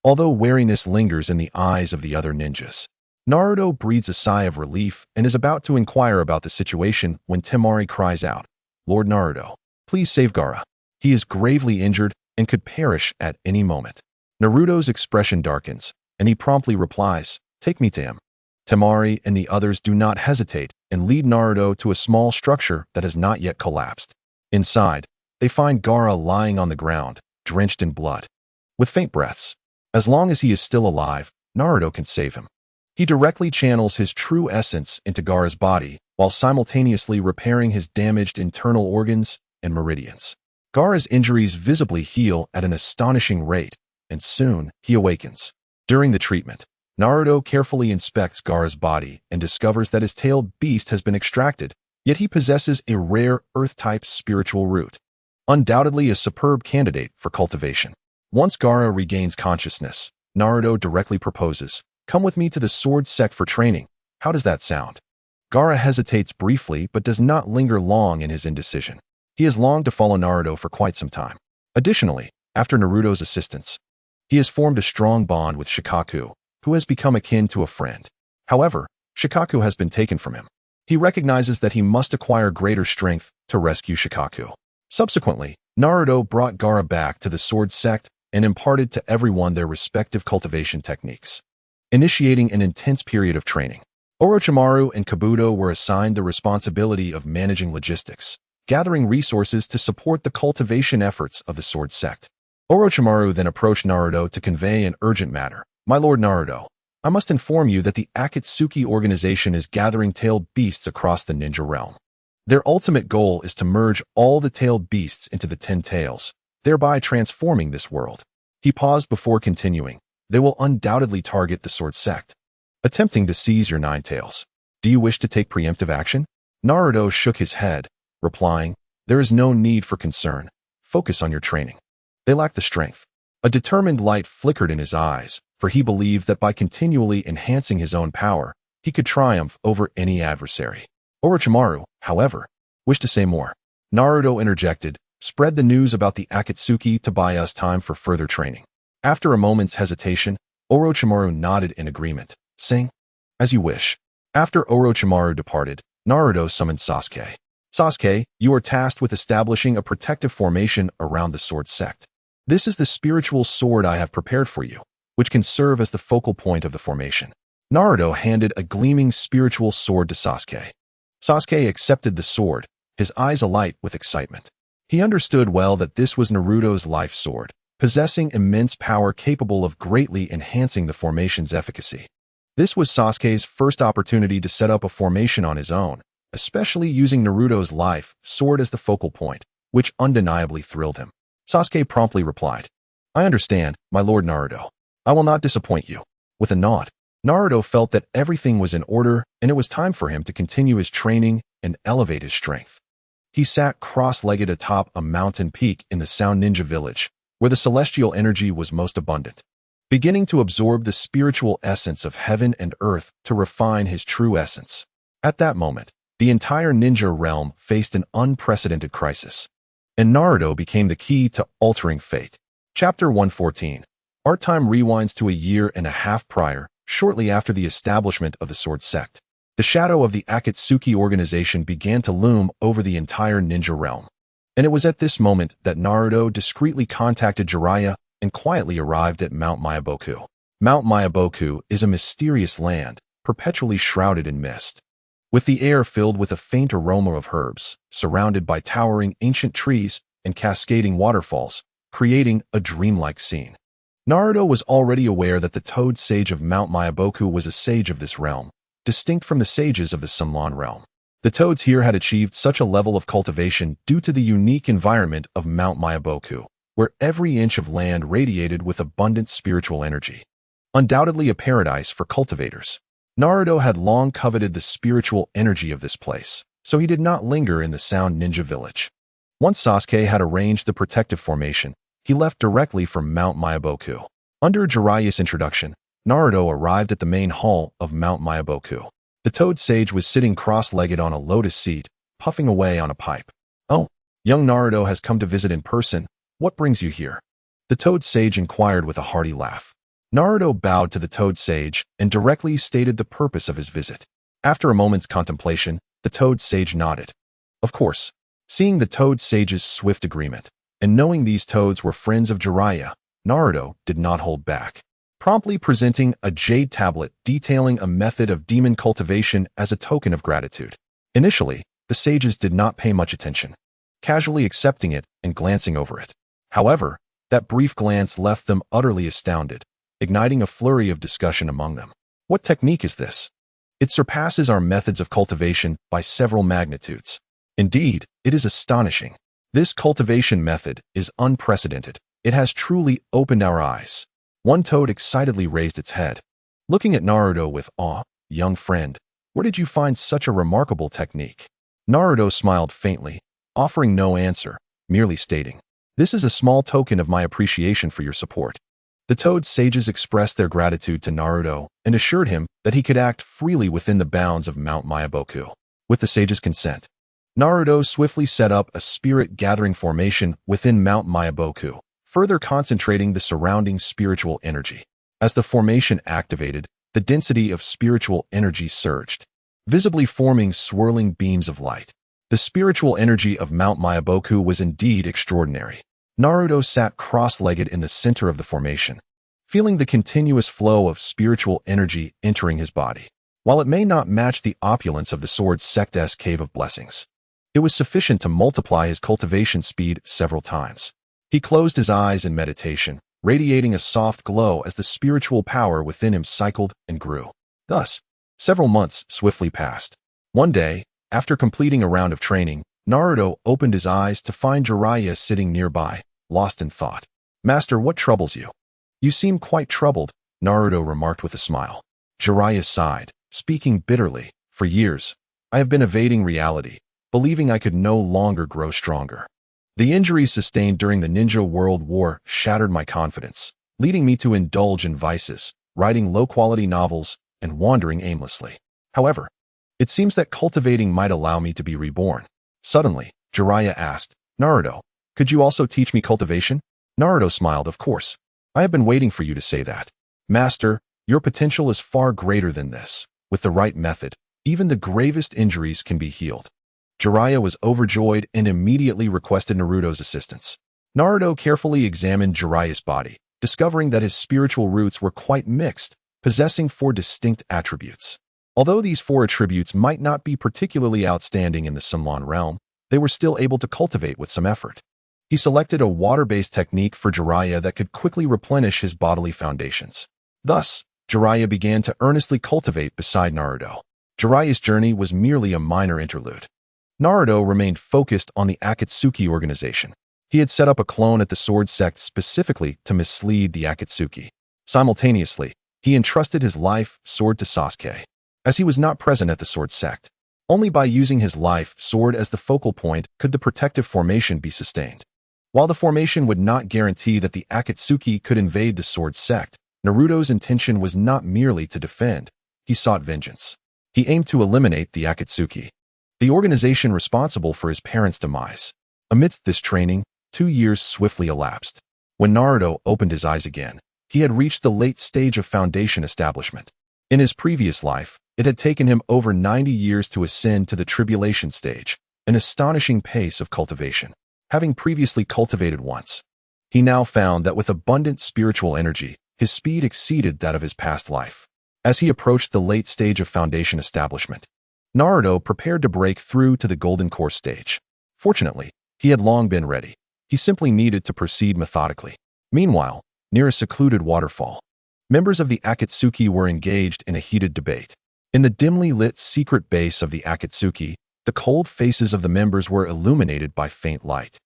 Although wariness lingers in the eyes of the other ninjas, Naruto breathes a sigh of relief and is about to inquire about the situation when Temari cries out, Lord Naruto, please save Gaara. He is gravely injured and could perish at any moment. Naruto's expression darkens, and he promptly replies, take me to him. Temari and the others do not hesitate and lead Naruto to a small structure that has not yet collapsed. Inside, they find Gaara lying on the ground, drenched in blood. With faint breaths, as long as he is still alive, Naruto can save him. He directly channels his true essence into Gaara's body while simultaneously repairing his damaged internal organs and meridians. Gaara's injuries visibly heal at an astonishing rate, and soon he awakens. During the treatment, Naruto carefully inspects Gaara's body and discovers that his tailed beast has been extracted, yet he possesses a rare Earth-type spiritual root, undoubtedly a superb candidate for cultivation. Once Gaara regains consciousness, Naruto directly proposes, come with me to the sword sect for training. How does that sound? Gaara hesitates briefly but does not linger long in his indecision. He has longed to follow Naruto for quite some time. Additionally, after Naruto's assistance, he has formed a strong bond with Shikaku, who has become akin to a friend. However, Shikaku has been taken from him. He recognizes that he must acquire greater strength to rescue Shikaku. Subsequently, Naruto brought Gaara back to the sword sect and imparted to everyone their respective cultivation techniques, initiating an intense period of training. Orochimaru and Kabuto were assigned the responsibility of managing logistics, gathering resources to support the cultivation efforts of the sword sect. Orochimaru then approached Naruto to convey an urgent matter. My lord Naruto, I must inform you that the Akatsuki organization is gathering tailed beasts across the ninja realm. Their ultimate goal is to merge all the tailed beasts into the 10 tails, thereby transforming this world. He paused before continuing. They will undoubtedly target the sword sect, attempting to seize your 9 tails. Do you wish to take preemptive action? Naruto shook his head, replying, there is no need for concern. Focus on your training. They lack the strength. A determined light flickered in his eyes, for he believed that by continually enhancing his own power, he could triumph over any adversary. Orochimaru, however, wished to say more. Naruto interjected, spread the news about the Akatsuki to buy us time for further training. After a moment's hesitation, Orochimaru nodded in agreement, saying, as you wish. After Orochimaru departed, Naruto summoned Sasuke. Sasuke, you are tasked with establishing a protective formation around the sword sect. This is the spiritual sword I have prepared for you, which can serve as the focal point of the formation. Naruto handed a gleaming spiritual sword to Sasuke. Sasuke accepted the sword, his eyes alight with excitement. He understood well that this was Naruto's life sword, possessing immense power capable of greatly enhancing the formation's efficacy. This was Sasuke's first opportunity to set up a formation on his own, especially using Naruto's life sword as the focal point, which undeniably thrilled him. Sasuke promptly replied, I understand, my lord Naruto. I will not disappoint you. With a nod, Naruto felt that everything was in order and it was time for him to continue his training and elevate his strength. He sat cross-legged atop a mountain peak in the Sound Ninja village, where the celestial energy was most abundant, beginning to absorb the spiritual essence of heaven and earth to refine his true essence. At that moment, the entire ninja realm faced an unprecedented crisis, and Naruto became the key to altering fate. Chapter 114. Our time rewinds to a year and a half prior, shortly after the establishment of the sword sect. The shadow of the Akatsuki organization began to loom over the entire ninja realm. And it was at this moment that Naruto discreetly contacted Jiraiya and quietly arrived at Mount Myaboku. Mount Myaboku is a mysterious land, perpetually shrouded in mist, with the air filled with a faint aroma of herbs, surrounded by towering ancient trees and cascading waterfalls, creating a dreamlike scene. Naruto was already aware that the Toad Sage of Mount Myaboku was a sage of this realm, distinct from the sages of the Sunlan realm. The toads here had achieved such a level of cultivation due to the unique environment of Mount Myaboku, where every inch of land radiated with abundant spiritual energy. Undoubtedly a paradise for cultivators. Naruto had long coveted the spiritual energy of this place, so he did not linger in the Sound Ninja Village. Once Sasuke had arranged the protective formation, he left directly for Mount Myaboku. Under Jiraiya's introduction, Naruto arrived at the main hall of Mount Myaboku. The Toad Sage was sitting cross-legged on a lotus seat, puffing away on a pipe. "Oh, young Naruto has come to visit in person. What brings you here?" The Toad Sage inquired with a hearty laugh. Naruto bowed to the Toad Sage and directly stated the purpose of his visit. After a moment's contemplation, the Toad Sage nodded. Of course. Seeing the Toad Sage's swift agreement, and knowing these toads were friends of Jiraiya, Naruto did not hold back, promptly presenting a jade tablet detailing a method of demon cultivation as a token of gratitude. Initially, the sages did not pay much attention, casually accepting it and glancing over it. However, that brief glance left them utterly astounded, igniting a flurry of discussion among them. "What technique is this? It surpasses our methods of cultivation by several magnitudes. Indeed, it is astonishing. This cultivation method is unprecedented. It has truly opened our eyes." One toad excitedly raised its head, looking at Naruto with awe. "Young friend, where did you find such a remarkable technique?" Naruto smiled faintly, offering no answer, merely stating, "This is a small token of my appreciation for your support." The Toad Sages expressed their gratitude to Naruto and assured him that he could act freely within the bounds of Mount Myaboku. With the sages' consent, Naruto swiftly set up a spirit-gathering formation within Mount Myaboku, further concentrating the surrounding spiritual energy. As the formation activated, the density of spiritual energy surged, visibly forming swirling beams of light. The spiritual energy of Mount Myaboku was indeed extraordinary. Naruto sat cross-legged in the center of the formation, feeling the continuous flow of spiritual energy entering his body. While it may not match the opulence of the Sword Sect's Cave of Blessings, it was sufficient to multiply his cultivation speed several times. He closed his eyes in meditation, radiating a soft glow as the spiritual power within him cycled and grew. Thus, several months swiftly passed. One day, after completing a round of training, Naruto opened his eyes to find Jiraiya sitting nearby, lost in thought. "Master, what troubles you?" "You seem quite troubled," Naruto remarked with a smile. Jiraiya sighed, speaking bitterly. "For years, I have been evading reality, believing I could no longer grow stronger. The injuries sustained during the Ninja World War shattered my confidence, leading me to indulge in vices, writing low-quality novels, and wandering aimlessly. However, it seems that cultivating might allow me to be reborn." Suddenly, Jiraiya asked, "Naruto, could you also teach me cultivation?" Naruto smiled. "Of course. I have been waiting for you to say that. Master, your potential is far greater than this. With the right method, even the gravest injuries can be healed." Jiraiya was overjoyed and immediately requested Naruto's assistance. Naruto carefully examined Jiraiya's body, discovering that his spiritual roots were quite mixed, possessing 4 distinct attributes. Although these 4 attributes might not be particularly outstanding in the Sunlan realm, they were still able to cultivate with some effort. He selected a water-based technique for Jiraiya that could quickly replenish his bodily foundations. Thus, Jiraiya began to earnestly cultivate beside Naruto. Jiraiya's journey was merely a minor interlude. Naruto remained focused on the Akatsuki organization. He had set up a clone at the Sword Sect specifically to mislead the Akatsuki. Simultaneously, he entrusted his life sword to Sasuke, as he was not present at the Sword Sect. Only by using his life sword as the focal point could the protective formation be sustained. While the formation would not guarantee that the Akatsuki could invade the Sword Sect, Naruto's intention was not merely to defend. He sought vengeance. He aimed to eliminate the Akatsuki, the organization responsible for his parents' demise. Amidst this training, 2 years swiftly elapsed. When Naruto opened his eyes again, he had reached the late stage of foundation establishment. In his previous life, It had taken him over 90 years to ascend to the tribulation stage, an astonishing pace of cultivation. Having previously cultivated once, he now found that with abundant spiritual energy, his speed exceeded that of his past life. As he approached the late stage of foundation establishment, Naruto prepared to break through to the golden core stage. Fortunately, he had long been ready. He simply needed to proceed methodically. Meanwhile, near a secluded waterfall, members of the Akatsuki were engaged in a heated debate. In the dimly lit secret base of the Akatsuki, the cold faces of the members were illuminated by faint light.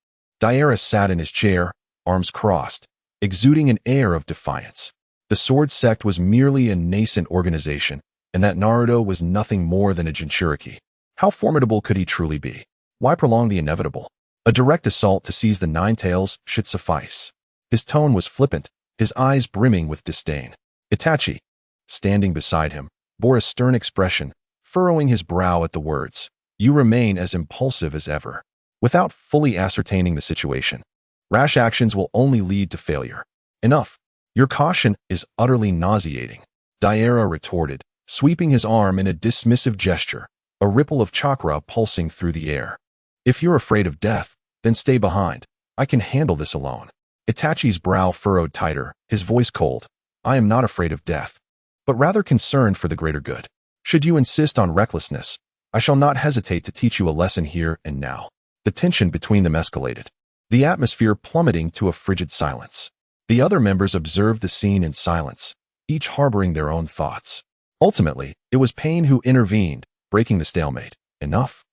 Daira sat in his chair, arms crossed, exuding an air of defiance. The sword sect was merely a nascent organization, and that Naruto was nothing more than a Jinchuriki. How formidable could he truly be? Why prolong the inevitable? A direct assault to seize the Nine-Tails should suffice. His tone was flippant, his eyes brimming with disdain. Itachi, standing beside him, bore a stern expression, furrowing his brow at the words. You remain as impulsive as ever. Without fully ascertaining the situation, rash actions will only lead to failure. Enough. Your caution is utterly nauseating. Daira retorted, sweeping his arm in a dismissive gesture, a ripple of chakra pulsing through the air. If you're afraid of death, then stay behind. I can handle this alone. Itachi's brow furrowed tighter, his voice cold. I am not afraid of death, but rather concerned for the greater good. Should you insist on recklessness, I shall not hesitate to teach you a lesson here and now. The tension between them escalated, the atmosphere plummeting to a frigid silence. The other members observed the scene in silence, each harboring their own thoughts. Ultimately, it was Pain who intervened, breaking the stalemate. Enough.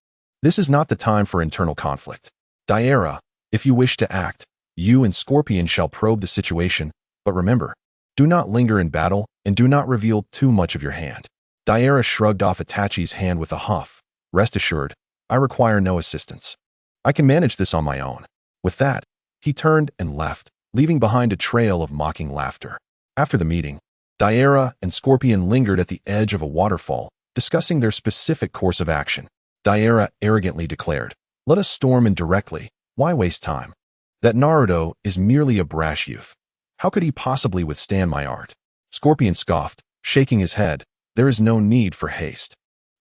This is not the time for internal conflict. Daira, if you wish to act, you and Scorpion shall probe the situation, but remember, do not linger in battle, and do not reveal too much of your hand. Daira shrugged off Itachi's hand with a huff. Rest assured, I require no assistance. I can manage this on my own. With that, he turned and left, leaving behind a trail of mocking laughter. After the meeting, Daira and Scorpion lingered at the edge of a waterfall, discussing their specific course of action. Daira arrogantly declared, let us storm in directly. Why waste time? That Naruto is merely a brash youth. How could he possibly withstand my art? Scorpion scoffed, shaking his head. There is no need for haste.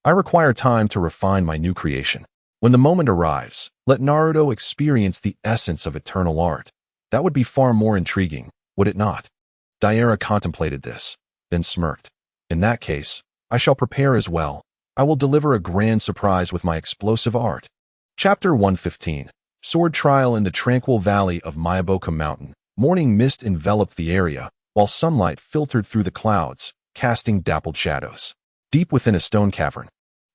I require time to refine my new creation. When the moment arrives, let Naruto experience the essence of eternal art. That would be far more intriguing, would it not? Daira contemplated this, then smirked. In that case, I shall prepare as well. I will deliver a grand surprise with my explosive art. Chapter 115. Sword Trial in the Tranquil Valley of Myaboka Mountain. Morning mist enveloped the area, while sunlight filtered through the clouds, casting dappled shadows. Deep within a stone cavern,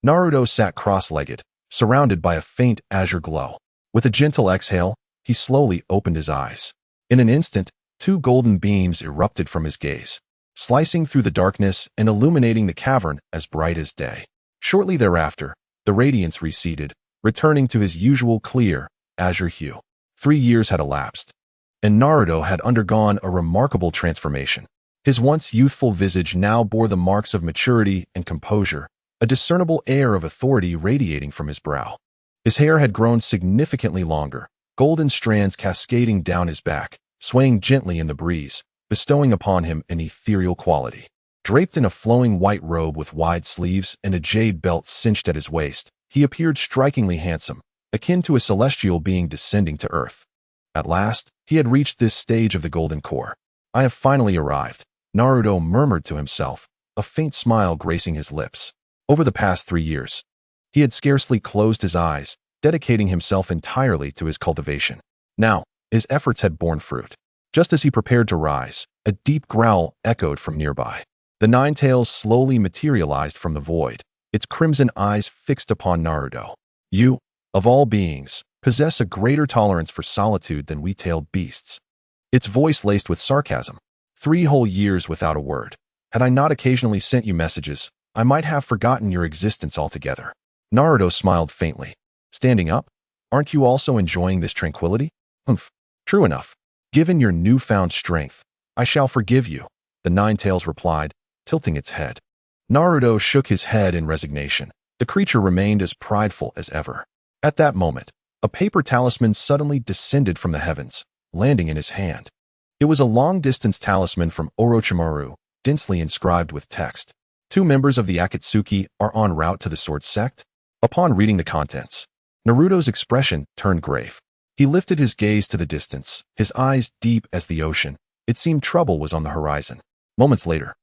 Naruto sat cross-legged, surrounded by a faint azure glow. With a gentle exhale, he slowly opened his eyes. In an instant, two golden beams erupted from his gaze, slicing through the darkness and illuminating the cavern as bright as day. Shortly thereafter, the radiance receded, returning to his usual clear, azure hue. 3 years had elapsed, and Naruto had undergone a remarkable transformation. His once youthful visage now bore the marks of maturity and composure, a discernible air of authority radiating from his brow. His hair had grown significantly longer, golden strands cascading down his back, swaying gently in the breeze, bestowing upon him an ethereal quality. Draped in a flowing white robe with wide sleeves and a jade belt cinched at his waist, he appeared strikingly handsome, akin to a celestial being descending to earth. At last, he had reached this stage of the golden core. I have finally arrived, Naruto murmured to himself, a faint smile gracing his lips. Over the past 3 years, he had scarcely closed his eyes, dedicating himself entirely to his cultivation. Now, his efforts had borne fruit. Just as he prepared to rise, a deep growl echoed from nearby. The Nine-Tails slowly materialized from the void, its crimson eyes fixed upon Naruto. You, of all beings, possess a greater tolerance for solitude than we tailed beasts. Its voice laced with sarcasm. 3 whole years without a word. Had I not occasionally sent you messages, I might have forgotten your existence altogether. Naruto smiled faintly. Standing up? Aren't you also enjoying this tranquility? Humph. True enough. Given your newfound strength, I shall forgive you, the Nine-Tails replied, tilting its head. Naruto shook his head in resignation. The creature remained as prideful as ever. At that moment, a paper talisman suddenly descended from the heavens, landing in his hand. It was a long-distance talisman from Orochimaru, densely inscribed with text. Two members of the Akatsuki are en route to the sword sect. Upon reading the contents, Naruto's expression turned grave. He lifted his gaze to the distance, his eyes deep as the ocean. It seemed trouble was on the horizon. Moments later,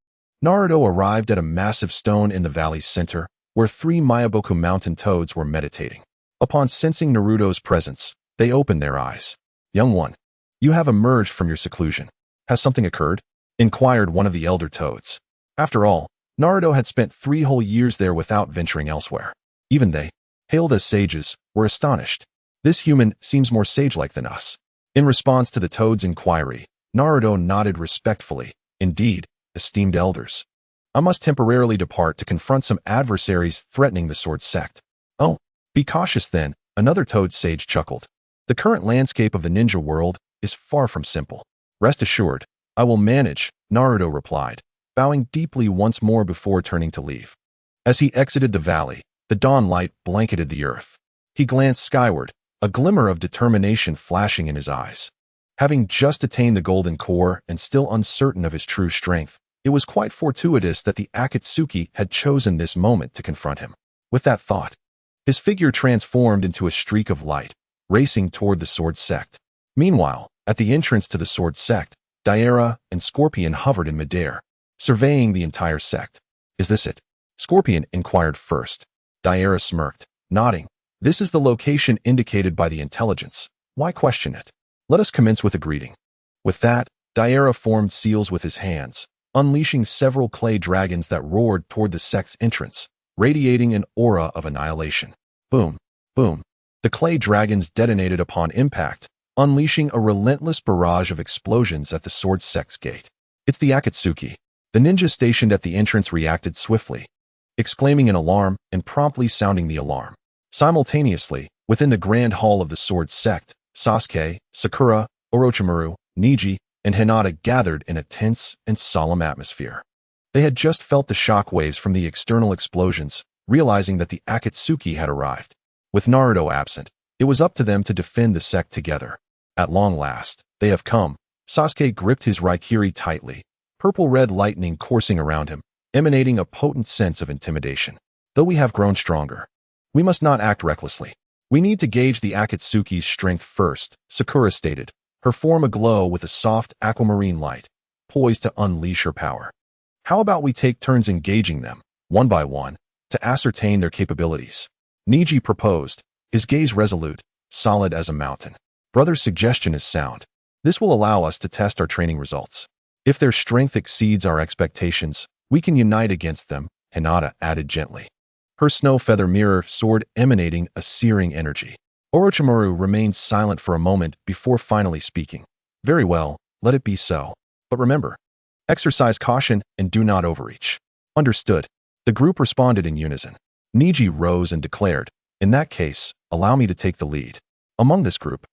Naruto arrived at a massive stone in the valley's center, where three Mayaboku mountain toads were meditating. Upon sensing Naruto's presence, they opened their eyes. "Young one, you have emerged from your seclusion. Has something occurred?" inquired one of the elder toads. After all, Naruto had spent 3 whole years there without venturing elsewhere. Even they, hailed as sages, were astonished. This human seems more sage-like than us. In response to the toad's inquiry, Naruto nodded respectfully. "Indeed, esteemed elders. I must temporarily depart to confront some adversaries threatening the sword sect." "Oh, be cautious then," another toad sage chuckled. "The current landscape of the ninja world is far from simple." "Rest assured, I will manage," Naruto replied, bowing deeply once more before turning to leave. As he exited the valley, the dawn light blanketed the earth. He glanced skyward, a glimmer of determination flashing in his eyes. Having just attained the golden core and still uncertain of his true strength, it was quite fortuitous that the Akatsuki had chosen this moment to confront him. With that thought, his figure transformed into a streak of light, racing toward the sword sect. Meanwhile, at the entrance to the sword sect, Daira and Scorpion hovered in midair, surveying the entire sect. "Is this it?" Scorpion inquired first. Daira smirked, nodding. "This is the location indicated by the intelligence. Why question it? Let us commence with a greeting." With that, Daira formed seals with his hands, unleashing several clay dragons that roared toward the sect's entrance, radiating an aura of annihilation. Boom, boom. The clay dragons detonated upon impact, unleashing a relentless barrage of explosions at the sword sect's gate. "It's the Akatsuki." The ninja stationed at the entrance reacted swiftly, exclaiming in alarm and promptly sounding the alarm. Simultaneously, within the grand hall of the sword sect, Sasuke, Sakura, Orochimaru, Neji, and Hinata gathered in a tense and solemn atmosphere. They had just felt the shock waves from the external explosions, realizing that the Akatsuki had arrived. With Naruto absent, it was up to them to defend the sect together. At long last, they have come. Sasuke gripped his Raikiri tightly, purple-red lightning coursing around him, emanating a potent sense of intimidation. "Though we have grown stronger, we must not act recklessly. We need to gauge the Akatsuki's strength first," Sakura stated, her form aglow with a soft aquamarine light, poised to unleash her power. "How about we take turns engaging them, one by one, to ascertain their capabilities?" Neji proposed, his gaze resolute, solid as a mountain. "Brother's suggestion is sound. This will allow us to test our training results. If their strength exceeds our expectations, we can unite against them," Hinata added gently, her snow feather mirror sword emanating a searing energy. Orochimaru remained silent for a moment before finally speaking. "Very well, let it be so. But remember, exercise caution and do not overreach." "Understood." The group responded in unison. Neji rose and declared, "In that case, allow me to take the lead." Among this group,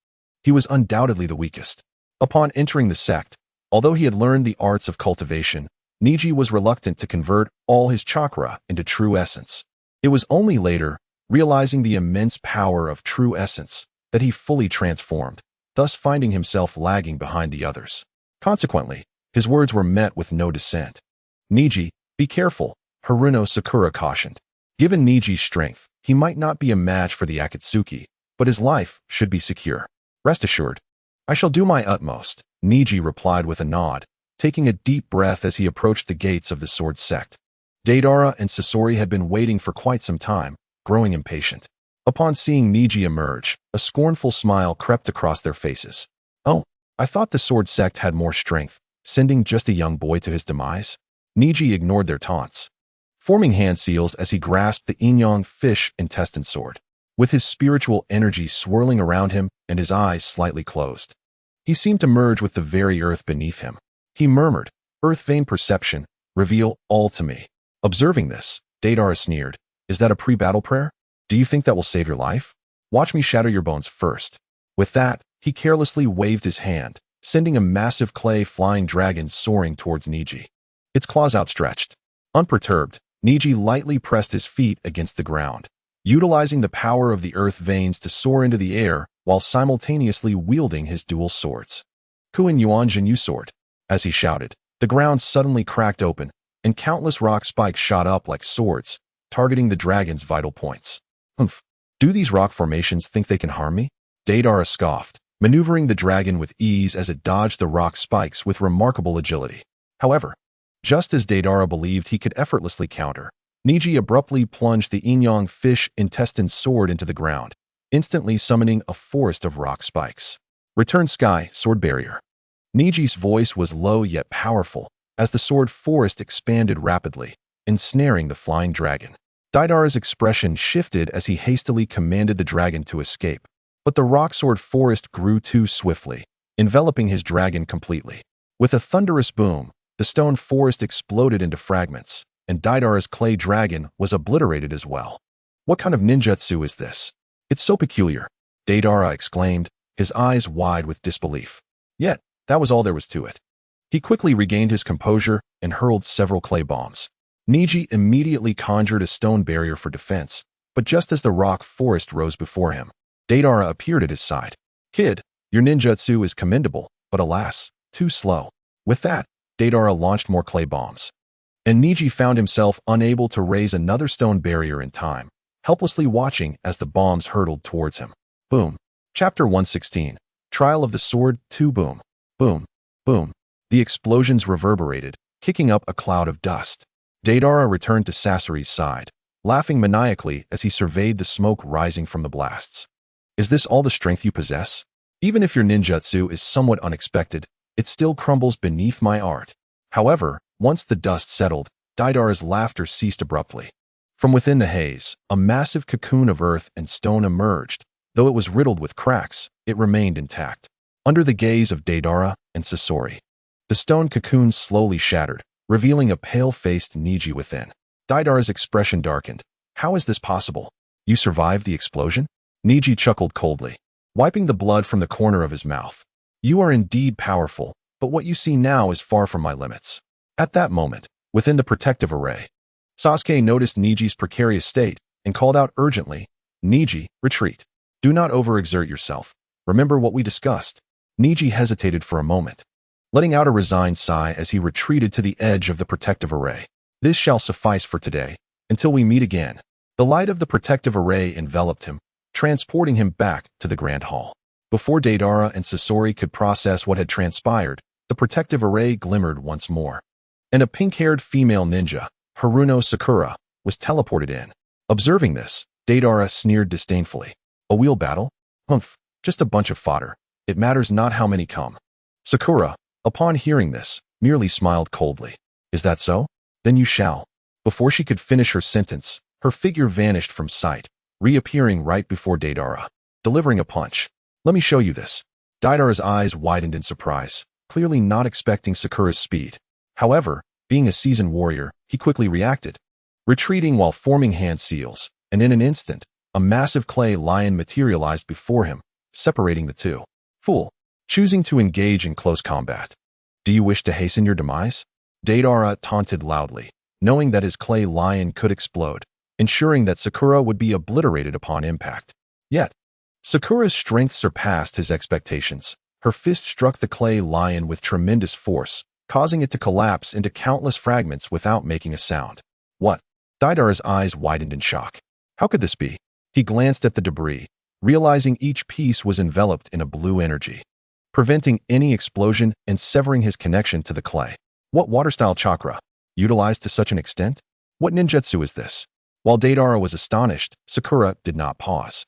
he was undoubtedly the weakest. Upon entering the sect, although he had learned the arts of cultivation, Neji was reluctant to convert all his chakra into true essence. It was only later, realizing the immense power of true essence, that he fully transformed, thus finding himself lagging behind the others. Consequently, his words were met with no dissent. "Neji, be careful," Haruno Sakura cautioned. Given Neji's strength, he might not be a match for the Akatsuki, but his life should be secure. "Rest assured, I shall do my utmost," Neji replied with a nod, taking a deep breath as he approached the gates of the sword sect. Deidara and Sasori had been waiting for quite some time, growing impatient. Upon seeing Neji emerge, a scornful smile crept across their faces. "Oh, I thought the sword sect had more strength, sending just a young boy to his demise?" Neji ignored their taunts, forming hand seals as he grasped the Inyang fish intestine sword. With his spiritual energy swirling around him and his eyes slightly closed, he seemed to merge with the very earth beneath him. He murmured, "Earth vein perception, reveal all to me." Observing this, Deidara sneered, "Is that a pre-battle prayer? Do you think that will save your life? Watch me shatter your bones first." With that, he carelessly waved his hand, sending a massive clay flying dragon soaring towards Neji. Its claws outstretched. Unperturbed, Neji lightly pressed his feet against the ground, utilizing the power of the earth veins to soar into the air while simultaneously wielding his dual swords. "Kuin Yuan Jinyu sword." As he shouted, the ground suddenly cracked open, and countless rock spikes shot up like swords, targeting the dragon's vital points. Humph. Do these rock formations think they can harm me? Deidara scoffed, maneuvering the dragon with ease as it dodged the rock spikes with remarkable agility. However, just as Deidara believed he could effortlessly counter, Niji abruptly plunged the Inyang fish intestine sword into the ground, instantly summoning a forest of rock spikes. Return Sky, Sword Barrier. Niji's voice was low yet powerful, as the sword forest expanded rapidly, ensnaring the flying dragon. Deidara's expression shifted as he hastily commanded the dragon to escape, but the rock sword forest grew too swiftly, enveloping his dragon completely. With a thunderous boom, the stone forest exploded into fragments, and Deidara's clay dragon was obliterated as well. What kind of ninjutsu is this? It's so peculiar, Deidara exclaimed, his eyes wide with disbelief. Yet, that was all there was to it. He quickly regained his composure and hurled several clay bombs. Niji immediately conjured a stone barrier for defense, but just as the rock forest rose before him, Deidara appeared at his side. Kid, your ninjutsu is commendable, but alas, too slow. With that, Deidara launched more clay bombs. And Niji found himself unable to raise another stone barrier in time, helplessly watching as the bombs hurtled towards him. Boom. Chapter 116. Trial of the Sword 2. Boom. Boom. Boom. The explosions reverberated, kicking up a cloud of dust. Deidara returned to Sasori's side, laughing maniacally as he surveyed the smoke rising from the blasts. Is this all the strength you possess? Even if your ninjutsu is somewhat unexpected, it still crumbles beneath my art. However, once the dust settled, Deidara's laughter ceased abruptly. From within the haze, a massive cocoon of earth and stone emerged. Though it was riddled with cracks, it remained intact. Under the gaze of Deidara and Sasori, the stone cocoon slowly shattered, revealing a pale-faced Niji within. Deidara's expression darkened. How is this possible? You survived the explosion? Niji chuckled coldly, wiping the blood from the corner of his mouth. You are indeed powerful, but what you see now is far from my limits. At that moment, within the protective array, Sasuke noticed Niji's precarious state and called out urgently, Niji, retreat. Do not overexert yourself. Remember what we discussed. Niji hesitated for a moment, letting out a resigned sigh as he retreated to the edge of the protective array. This shall suffice for today, until we meet again. The light of the protective array enveloped him, transporting him back to the Grand Hall. Before Deidara and Sasori could process what had transpired, the protective array glimmered once more, and a pink-haired female ninja, Haruno Sakura, was teleported in. Observing this, Deidara sneered disdainfully. A wheel battle? Humph, just a bunch of fodder. It matters not how many come. Sakura, upon hearing this, merely smiled coldly. Is that so? Then you shall. Before she could finish her sentence, her figure vanished from sight, reappearing right before Deidara, delivering a punch. Let me show you this. Deidara's eyes widened in surprise, clearly not expecting Sakura's speed. However, being a seasoned warrior, he quickly reacted, retreating while forming hand seals, and in an instant, a massive clay lion materialized before him, separating the two. Fool, choosing to engage in close combat. Do you wish to hasten your demise? Deidara taunted loudly, knowing that his clay lion could explode, ensuring that Sakura would be obliterated upon impact. Yet, Sakura's strength surpassed his expectations. Her fist struck the clay lion with tremendous force, causing it to collapse into countless fragments without making a sound. What? Deidara's eyes widened in shock. How could this be? He glanced at the debris, realizing each piece was enveloped in a blue energy, preventing any explosion and severing his connection to the clay. What water-style chakra? Utilized to such an extent? What ninjutsu is this? While Deidara was astonished, Sakura did not pause,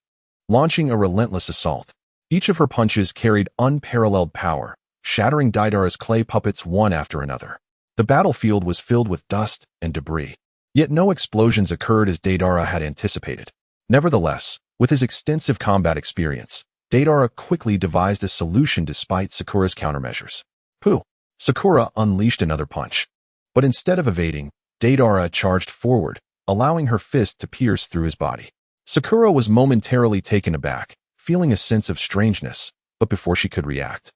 launching a relentless assault. Each of her punches carried unparalleled power, shattering Deidara's clay puppets one after another. The battlefield was filled with dust and debris. Yet no explosions occurred as Deidara had anticipated. Nevertheless, with his extensive combat experience, Deidara quickly devised a solution despite Sakura's countermeasures. Pooh! Sakura unleashed another punch. But instead of evading, Deidara charged forward, allowing her fist to pierce through his body. Sakura was momentarily taken aback, feeling a sense of strangeness, but before she could react,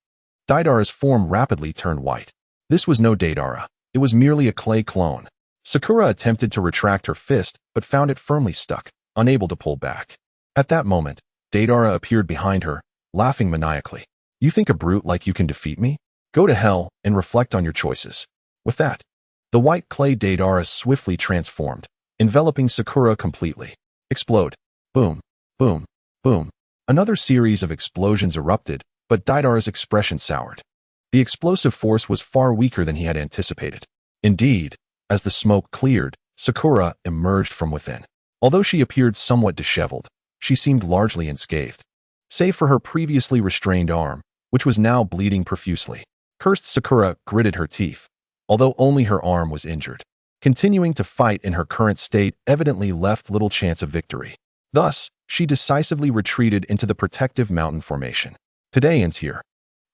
Deidara's form rapidly turned white. This was no Deidara. It was merely a clay clone. Sakura attempted to retract her fist, but found it firmly stuck, unable to pull back. At that moment, Deidara appeared behind her, laughing maniacally. You think a brute like you can defeat me? Go to hell and reflect on your choices. With that, The white clay Deidara swiftly transformed, enveloping Sakura completely. Explode. Boom, boom, boom. Another series of explosions erupted, but Deidara's expression soured. The explosive force was far weaker than he had anticipated. Indeed, as the smoke cleared, Sakura emerged from within. Although she appeared somewhat disheveled, she seemed largely unscathed, save for her previously restrained arm, which was now bleeding profusely. Cursed Sakura gritted her teeth, although only her arm was injured. Continuing to fight in her current state evidently left little chance of victory. Thus, she decisively retreated into the protective mountain formation. Today ends here.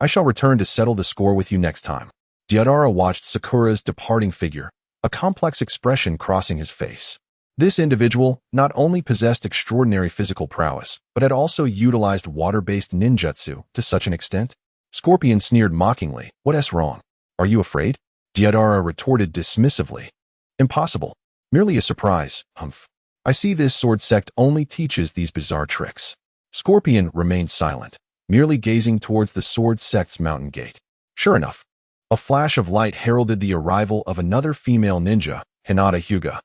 I shall return to settle the score with you next time. Deidara watched Sakura's departing figure, a complex expression crossing his face. This individual not only possessed extraordinary physical prowess, but had also utilized water-based ninjutsu to such an extent. Scorpion sneered mockingly. What's wrong? Are you afraid? Deidara retorted dismissively. Impossible. Merely a surprise, humph. I see this sword sect only teaches these bizarre tricks. Scorpion remained silent, merely gazing towards the sword sect's mountain gate. Sure enough, a flash of light heralded the arrival of another female ninja, Hinata Hyuga.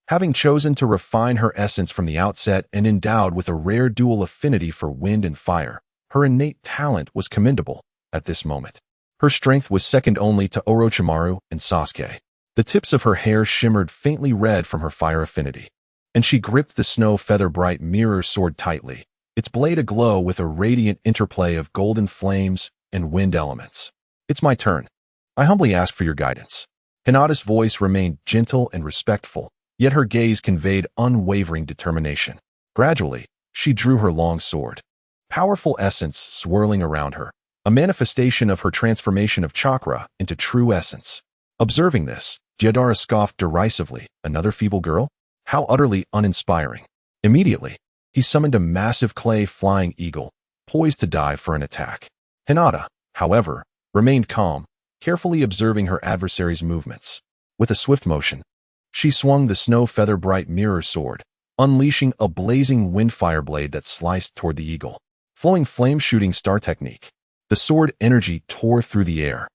Having chosen to refine her essence from the outset and endowed with a rare dual affinity for wind and fire, her innate talent was commendable at this moment. Her strength was second only to Orochimaru and Sasuke. The tips of her hair shimmered faintly red from her fire affinity, and she gripped the snow feather-bright mirror sword tightly, its blade aglow with a radiant interplay of golden flames and wind elements. It's my turn. I humbly ask for your guidance. Hinata's voice remained gentle and respectful, yet her gaze conveyed unwavering determination. Gradually, she drew her long sword. Powerful essence swirling around her, a manifestation of her transformation of chakra into true essence. Observing this, Deidara scoffed derisively. Another feeble girl? How utterly uninspiring. Immediately, he summoned a massive clay flying eagle, poised to dive for an attack. Hinata, however, remained calm, carefully observing her adversary's movements. With a swift motion, she swung the snow feather-bright mirror sword, unleashing a blazing windfire blade that sliced toward the eagle. Flowing flame-shooting star technique, the sword energy tore through the air,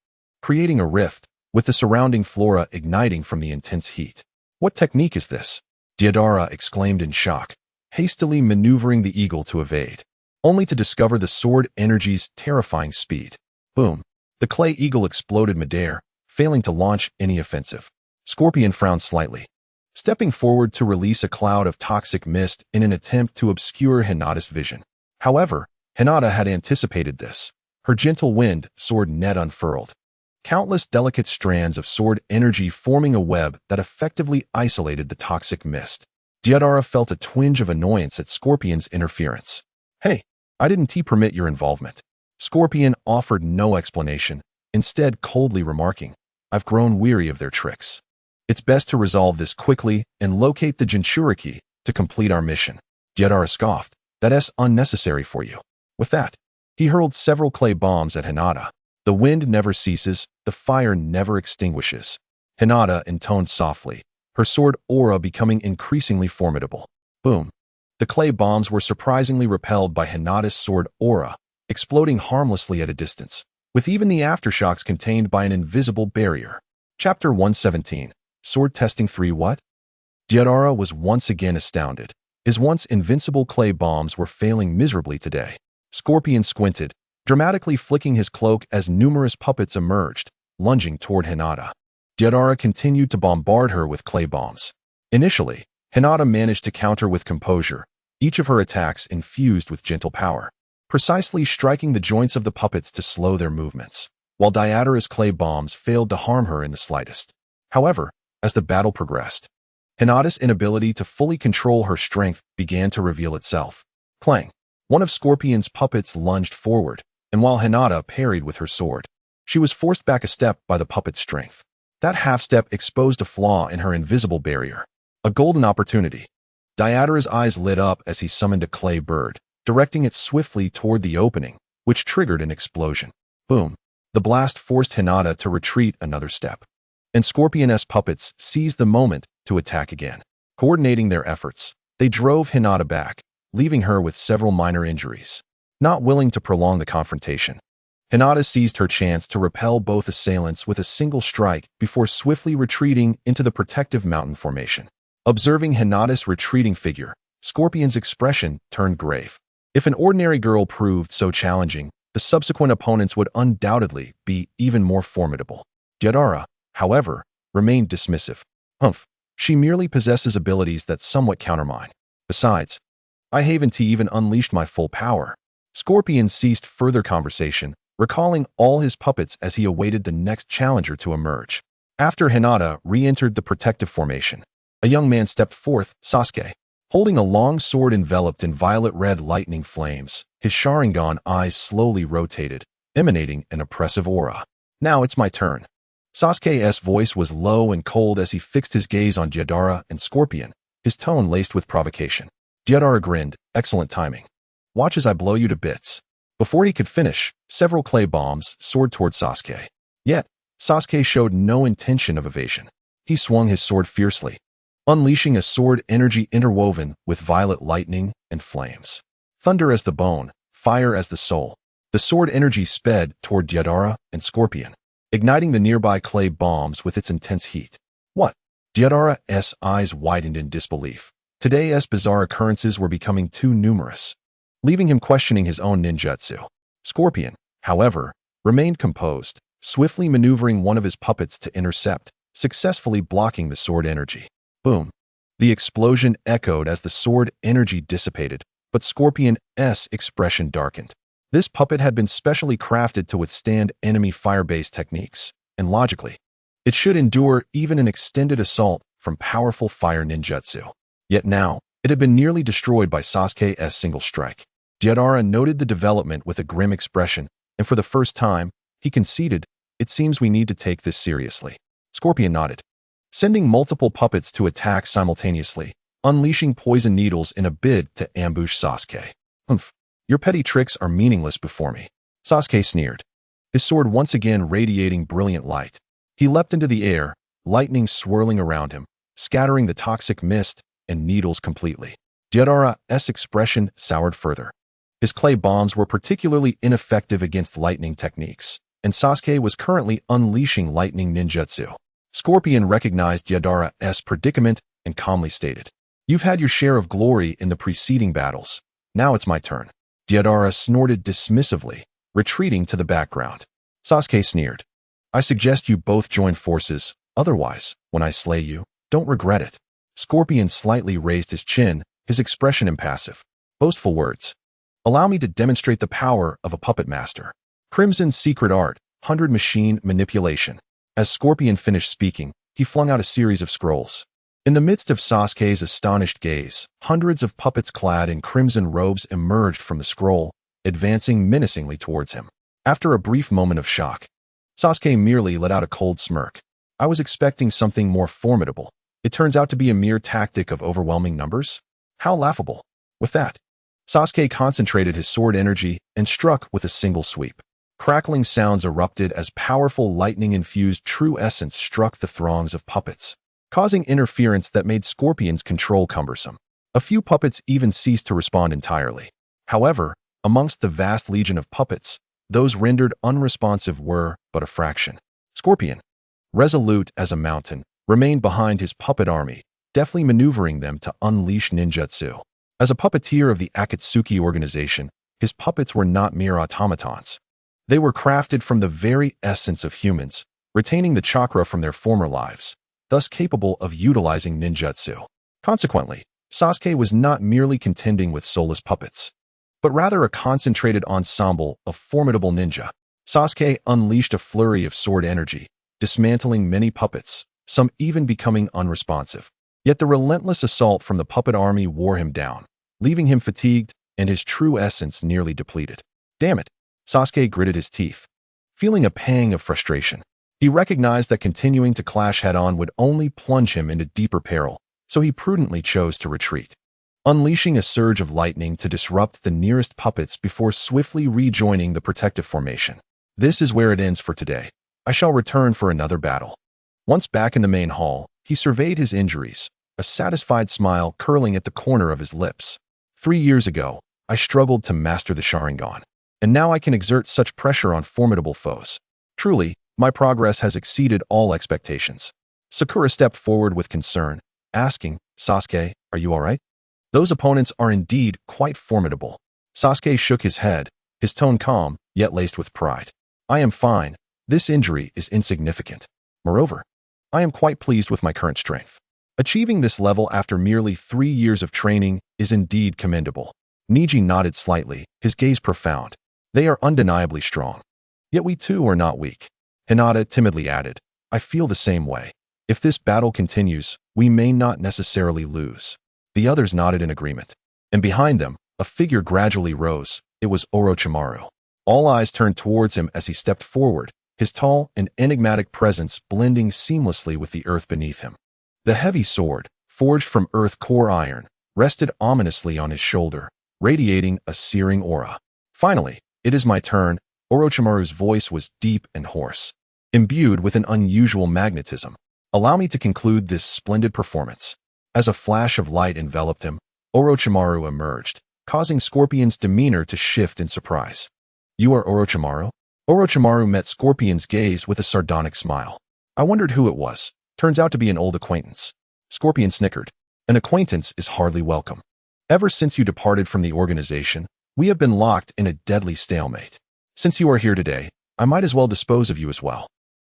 creating a rift, with the surrounding flora igniting from the intense heat. What technique is this? Deidara exclaimed in shock, hastily maneuvering the eagle to evade, only to discover the sword energy's terrifying speed. Boom! The clay eagle exploded midair, failing to launch any offensive. Scorpion frowned slightly, stepping forward to release a cloud of toxic mist in an attempt to obscure Hinata's vision. However, Hinata had anticipated this. Her gentle wind sword net unfurled, countless delicate strands of sword energy forming a web that effectively isolated the toxic mist. Deidara felt a twinge of annoyance at Scorpion's interference. Hey, I didn't permit your involvement. Scorpion offered no explanation, instead coldly remarking, I've grown weary of their tricks. It's best to resolve this quickly and locate the Jinchuriki to complete our mission. Deidara scoffed, that's unnecessary for you. With that, he hurled several clay bombs at Hinata. The wind never ceases, the fire never extinguishes. Hinata intoned softly, her sword aura becoming increasingly formidable. Boom. The clay bombs were surprisingly repelled by Hinata's sword aura, exploding harmlessly at a distance, with even the aftershocks contained by an invisible barrier. Chapter 117. Sword Testing 3. What? Deidara was once again astounded. His once invincible clay bombs were failing miserably today. Scorpion squinted, dramatically flicking his cloak as numerous puppets emerged, lunging toward Hinata. Deidara continued to bombard her with clay bombs. Initially, Hinata managed to counter with composure, each of her attacks infused with gentle power, precisely striking the joints of the puppets to slow their movements, while Deidara's clay bombs failed to harm her in the slightest. However, as the battle progressed, Hinata's inability to fully control her strength began to reveal itself. Clang! One of Scorpion's puppets lunged forward, and while Hinata parried with her sword, she was forced back a step by the puppet's strength. That half-step exposed a flaw in her invisible barrier. A golden opportunity. Deidara's eyes lit up as he summoned a clay bird, directing it swiftly toward the opening, which triggered an explosion. Boom! The blast forced Hinata to retreat another step, and Scorpion's puppets seized the moment to attack again. Coordinating their efforts, they drove Hinata back, leaving her with several minor injuries. Not willing to prolong the confrontation, Hinata seized her chance to repel both assailants with a single strike before swiftly retreating into the protective mountain formation. Observing Hinata's retreating figure, Scorpion's expression turned grave. If an ordinary girl proved so challenging, the subsequent opponents would undoubtedly be even more formidable. Deidara, however, remained dismissive. Humph, she merely possesses abilities that somewhat counter mine. Besides, I haven't even unleashed my full power. Scorpion ceased further conversation, recalling all his puppets as he awaited the next challenger to emerge. After Hinata re-entered the protective formation, a young man stepped forth, Sasuke. Holding a long sword enveloped in violet-red lightning flames, his Sharingan eyes slowly rotated, emanating an oppressive aura. Now it's my turn. Sasuke's voice was low and cold as he fixed his gaze on Deidara and Scorpion, his tone laced with provocation. Deidara grinned, excellent timing. Watch as I blow you to bits. Before he could finish, several clay bombs soared toward Sasuke. Yet, Sasuke showed no intention of evasion. He swung his sword fiercely, unleashing a sword energy interwoven with violet lightning and flames. Thunder as the bone, fire as the soul. The sword energy sped toward Deidara and Scorpion, igniting the nearby clay bombs with its intense heat. What? Deidara's eyes widened in disbelief. Today's bizarre occurrences were becoming too numerous, leaving him questioning his own ninjutsu. Scorpion, however, remained composed, swiftly maneuvering one of his puppets to intercept, successfully blocking the sword energy. Boom. The explosion echoed as the sword energy dissipated, but Scorpion's expression darkened. This puppet had been specially crafted to withstand enemy fire-based techniques, and logically, it should endure even an extended assault from powerful fire ninjutsu. Yet now, it had been nearly destroyed by Sasuke's single strike. Deidara noted the development with a grim expression, and for the first time, he conceded, "It seems we need to take this seriously." Scorpion nodded, sending multiple puppets to attack simultaneously, unleashing poison needles in a bid to ambush Sasuke. Humph, your petty tricks are meaningless before me. Sasuke sneered, his sword once again radiating brilliant light. He leapt into the air, lightning swirling around him, scattering the toxic mist and needles completely. Deidara's expression soured further. His clay bombs were particularly ineffective against lightning techniques, and Sasuke was currently unleashing lightning ninjutsu. Scorpion recognized Deidara's predicament and calmly stated, "You've had your share of glory in the preceding battles. Now it's my turn." Deidara snorted dismissively, retreating to the background. Sasuke sneered, "I suggest you both join forces, otherwise, when I slay you, don't regret it." Scorpion slightly raised his chin, his expression impassive. Boastful words. "Allow me to demonstrate the power of a puppet master. Crimson's secret art, 100 machine manipulation." As Scorpion finished speaking, he flung out a series of scrolls. In the midst of Sasuke's astonished gaze, hundreds of puppets clad in crimson robes emerged from the scroll, advancing menacingly towards him. After a brief moment of shock, Sasuke merely let out a cold smirk. "I was expecting something more formidable. It turns out to be a mere tactic of overwhelming numbers? How laughable." With that, Sasuke concentrated his sword energy and struck with a single sweep. Crackling sounds erupted as powerful lightning-infused true essence struck the throngs of puppets, causing interference that made Scorpion's control cumbersome. A few puppets even ceased to respond entirely. However, amongst the vast legion of puppets, those rendered unresponsive were but a fraction. Scorpion, resolute as a mountain, remained behind his puppet army, deftly maneuvering them to unleash ninjutsu. As a puppeteer of the Akatsuki organization, his puppets were not mere automatons. They were crafted from the very essence of humans, retaining the chakra from their former lives, thus capable of utilizing ninjutsu. Consequently, Sasuke was not merely contending with soulless puppets, but rather a concentrated ensemble of formidable ninja. Sasuke unleashed a flurry of sword energy, dismantling many puppets, some even becoming unresponsive. Yet the relentless assault from the puppet army wore him down, leaving him fatigued and his true essence nearly depleted. Damn it! Sasuke gritted his teeth, feeling a pang of frustration. He recognized that continuing to clash head-on would only plunge him into deeper peril, so he prudently chose to retreat, unleashing a surge of lightning to disrupt the nearest puppets before swiftly rejoining the protective formation. This is where it ends for today. I shall return for another battle. Once back in the main hall, he surveyed his injuries, a satisfied smile curling at the corner of his lips. 3 years ago, I struggled to master the Sharingan, and now I can exert such pressure on formidable foes. Truly, my progress has exceeded all expectations. Sakura stepped forward with concern, asking, Sasuke, are you all right? Those opponents are indeed quite formidable. Sasuke shook his head, his tone calm, yet laced with pride. I am fine. This injury is insignificant. Moreover, I am quite pleased with my current strength. Achieving this level after merely 3 years of training is indeed commendable. Niji nodded slightly, his gaze profound. They are undeniably strong. Yet we too are not weak. Hinata timidly added, I feel the same way. If this battle continues, we may not necessarily lose. The others nodded in agreement. And behind them, a figure gradually rose. It was Orochimaru. All eyes turned towards him as he stepped forward, his tall and enigmatic presence blending seamlessly with the earth beneath him. The heavy sword, forged from earth core iron, rested ominously on his shoulder, radiating a searing aura. Finally, it is my turn. Orochimaru's voice was deep and hoarse, imbued with an unusual magnetism. Allow me to conclude this splendid performance. As a flash of light enveloped him, Orochimaru emerged, causing Scorpion's demeanor to shift in surprise. You are Orochimaru? Orochimaru met Scorpion's gaze with a sardonic smile. I wondered who it was. Turns out to be an old acquaintance. Scorpion snickered. An acquaintance is hardly welcome. Ever since you departed from the organization, we have been locked in a deadly stalemate. Since you are here today, I might as well dispose of you as well.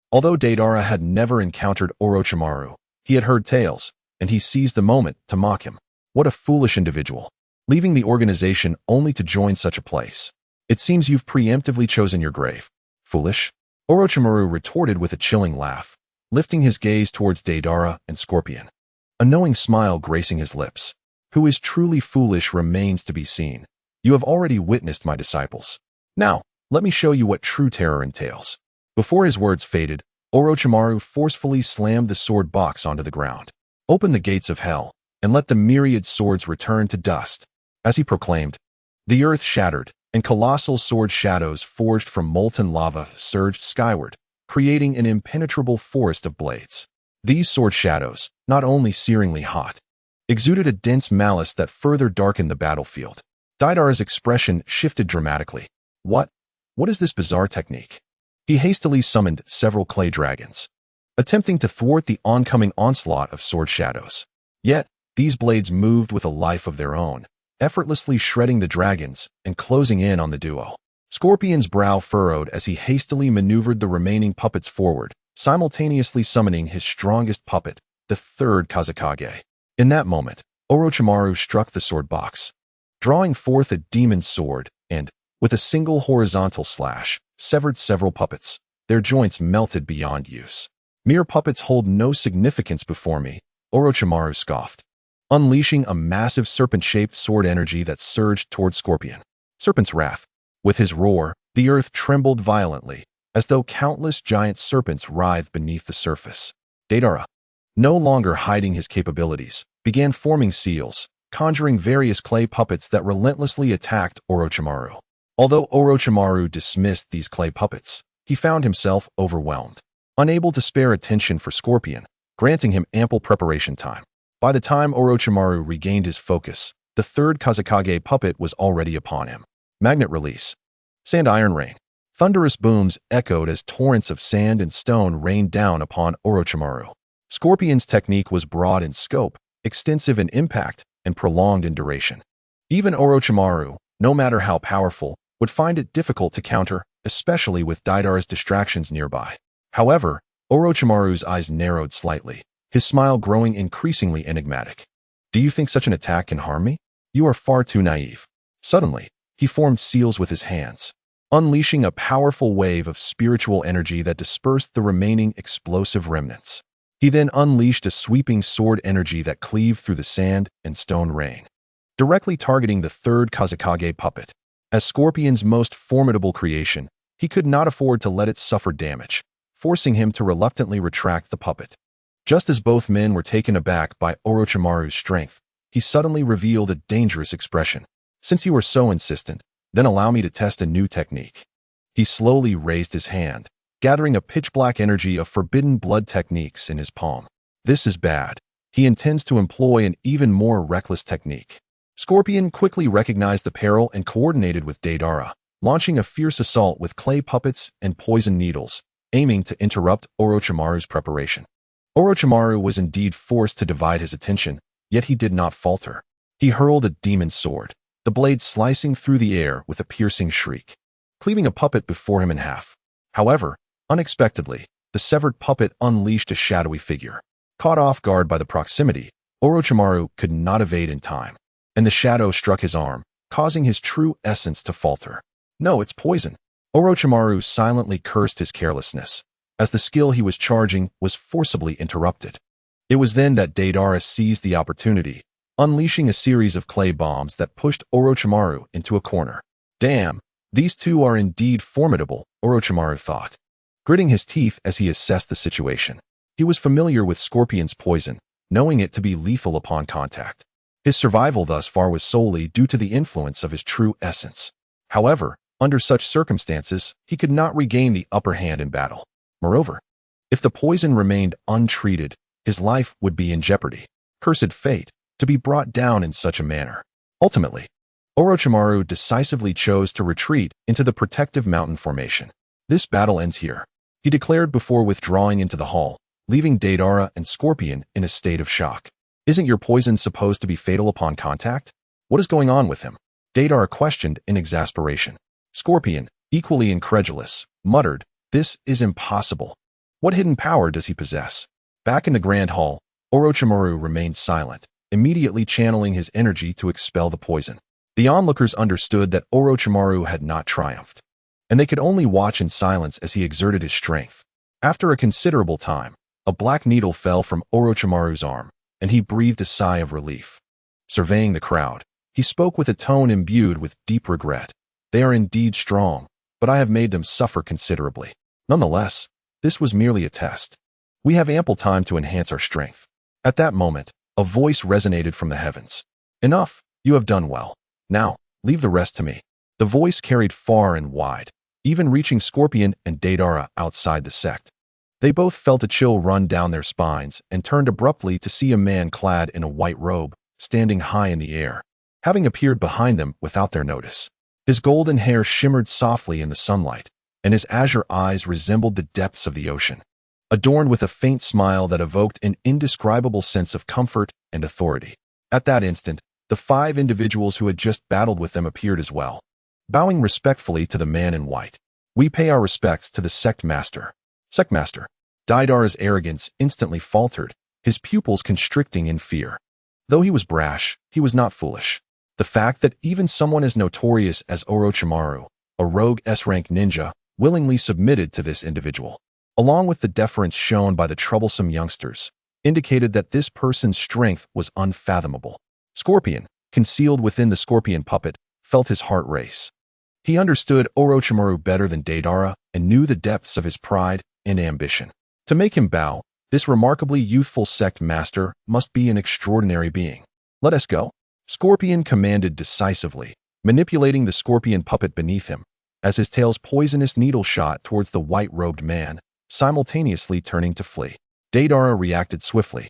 Although Deidara had never encountered Orochimaru, he had heard tales, and he seized the moment to mock him. What a foolish individual, leaving the organization only to join such a place. It seems you've preemptively chosen your grave. Foolish? Orochimaru retorted with a chilling laugh, lifting his gaze towards Deidara and Scorpion. A knowing smile gracing his lips. Who is truly foolish remains to be seen. You have already witnessed my disciples. Now, let me show you what true terror entails. Before his words faded, Orochimaru forcefully slammed the sword box onto the ground. Open the gates of hell, and let the myriad swords return to dust. As he proclaimed, the earth shattered, and colossal sword shadows forged from molten lava surged skyward, creating an impenetrable forest of blades. These sword shadows, not only searingly hot, exuded a dense malice that further darkened the battlefield. Deidara's expression shifted dramatically. What is this bizarre technique? He hastily summoned several clay dragons, attempting to thwart the oncoming onslaught of sword shadows. Yet, these blades moved with a life of their own, effortlessly shredding the dragons and closing in on the duo. Scorpion's brow furrowed as he hastily maneuvered the remaining puppets forward, simultaneously summoning his strongest puppet, the third Kazekage. In that moment, Orochimaru struck the sword box, drawing forth a demon sword, and, with a single horizontal slash, severed several puppets. Their joints melted beyond use. Mere puppets hold no significance before me, Orochimaru scoffed, unleashing a massive serpent-shaped sword energy that surged toward Scorpion. Serpent's wrath. With his roar, the earth trembled violently, as though countless giant serpents writhed beneath the surface. Deidara, no longer hiding his capabilities, began forming seals, conjuring various clay puppets that relentlessly attacked Orochimaru. Although Orochimaru dismissed these clay puppets, he found himself overwhelmed, unable to spare attention for Scorpion, granting him ample preparation time. By the time Orochimaru regained his focus, the third Kazekage puppet was already upon him. Magnet release. Sand iron rain. Thunderous booms echoed as torrents of sand and stone rained down upon Orochimaru. Scorpion's technique was broad in scope, extensive in impact, and prolonged in duration. Even Orochimaru, no matter how powerful, would find it difficult to counter, especially with Deidara's distractions nearby. However, Orochimaru's eyes narrowed slightly, his smile growing increasingly enigmatic. Do you think such an attack can harm me? You are far too naive. Suddenly, he formed seals with his hands, unleashing a powerful wave of spiritual energy that dispersed the remaining explosive remnants. He then unleashed a sweeping sword energy that cleaved through the sand and stone rain, directly targeting the third Kazekage puppet. As Scorpion's most formidable creation, he could not afford to let it suffer damage, forcing him to reluctantly retract the puppet. Just as both men were taken aback by Orochimaru's strength, he suddenly revealed a dangerous expression. Since you are so insistent, then allow me to test a new technique. He slowly raised his hand, gathering a pitch-black energy of forbidden blood techniques in his palm. This is bad. He intends to employ an even more reckless technique. Scorpion quickly recognized the peril and coordinated with Deidara, launching a fierce assault with clay puppets and poison needles, aiming to interrupt Orochimaru's preparation. Orochimaru was indeed forced to divide his attention, yet he did not falter. He hurled a demon sword, the blade slicing through the air with a piercing shriek, cleaving a puppet before him in half. However, unexpectedly, the severed puppet unleashed a shadowy figure. Caught off guard by the proximity, Orochimaru could not evade in time, and the shadow struck his arm, causing his true essence to falter. No, it's poison. Orochimaru silently cursed his carelessness, as the skill he was charging was forcibly interrupted. It was then that Deidara seized the opportunity, unleashing a series of clay bombs that pushed Orochimaru into a corner. Damn, these two are indeed formidable, Orochimaru thought, gritting his teeth as he assessed the situation. He was familiar with Scorpion's poison, knowing it to be lethal upon contact. His survival thus far was solely due to the influence of his true essence. However, under such circumstances, he could not regain the upper hand in battle. Moreover, if the poison remained untreated, his life would be in jeopardy. Cursed fate, to be brought down in such a manner. Ultimately, Orochimaru decisively chose to retreat into the protective mountain formation. This battle ends here, he declared before withdrawing into the hall, leaving Deidara and Scorpion in a state of shock. Isn't your poison supposed to be fatal upon contact? What is going on with him? Deidara questioned in exasperation. Scorpion, equally incredulous, muttered, "This is impossible. What hidden power does he possess?" Back in the Grand Hall, Orochimaru remained silent, immediately channeling his energy to expel the poison. The onlookers understood that Orochimaru had not triumphed, and they could only watch in silence as he exerted his strength. After a considerable time, a black needle fell from Orochimaru's arm, and he breathed a sigh of relief. Surveying the crowd, he spoke with a tone imbued with deep regret. They are indeed strong, but I have made them suffer considerably. Nonetheless, this was merely a test. We have ample time to enhance our strength. At that moment, a voice resonated from the heavens. Enough, you have done well. Now, leave the rest to me. The voice carried far and wide, even reaching Scorpion and Deidara outside the sect. They both felt a chill run down their spines and turned abruptly to see a man clad in a white robe, standing high in the air, having appeared behind them without their notice. His golden hair shimmered softly in the sunlight, and his azure eyes resembled the depths of the ocean, adorned with a faint smile that evoked an indescribable sense of comfort and authority. At that instant, the 5 individuals who had just battled with them appeared as well. Bowing respectfully to the man in white, "We pay our respects to the sect master." Sect master. Deidara's arrogance instantly faltered, his pupils constricting in fear. Though he was brash, he was not foolish. The fact that even someone as notorious as Orochimaru, a rogue S-rank ninja, willingly submitted to this individual, along with the deference shown by the troublesome youngsters, indicated that this person's strength was unfathomable. Scorpion, concealed within the scorpion puppet, felt his heart race. He understood Orochimaru better than Deidara and knew the depths of his pride and ambition. To make him bow, this remarkably youthful sect master must be an extraordinary being. "Let us go," Scorpion commanded decisively, manipulating the scorpion puppet beneath him, as his tail's poisonous needle shot towards the white-robed man, simultaneously turning to flee. Deidara reacted swiftly,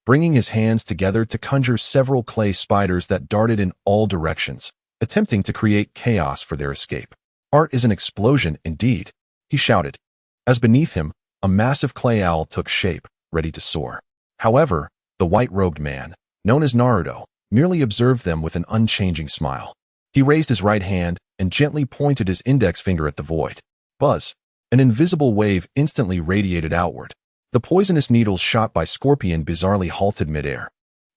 bringing his hands together to conjure several clay spiders that darted in all directions, attempting to create chaos for their escape. "Art is an explosion indeed," he shouted, as beneath him, a massive clay owl took shape, ready to soar. However, the white-robed man, known as Naruto, merely observed them with an unchanging smile. He raised his right hand and gently pointed his index finger at the void. Buzz! An invisible wave instantly radiated outward. The poisonous needles shot by Scorpion bizarrely halted midair,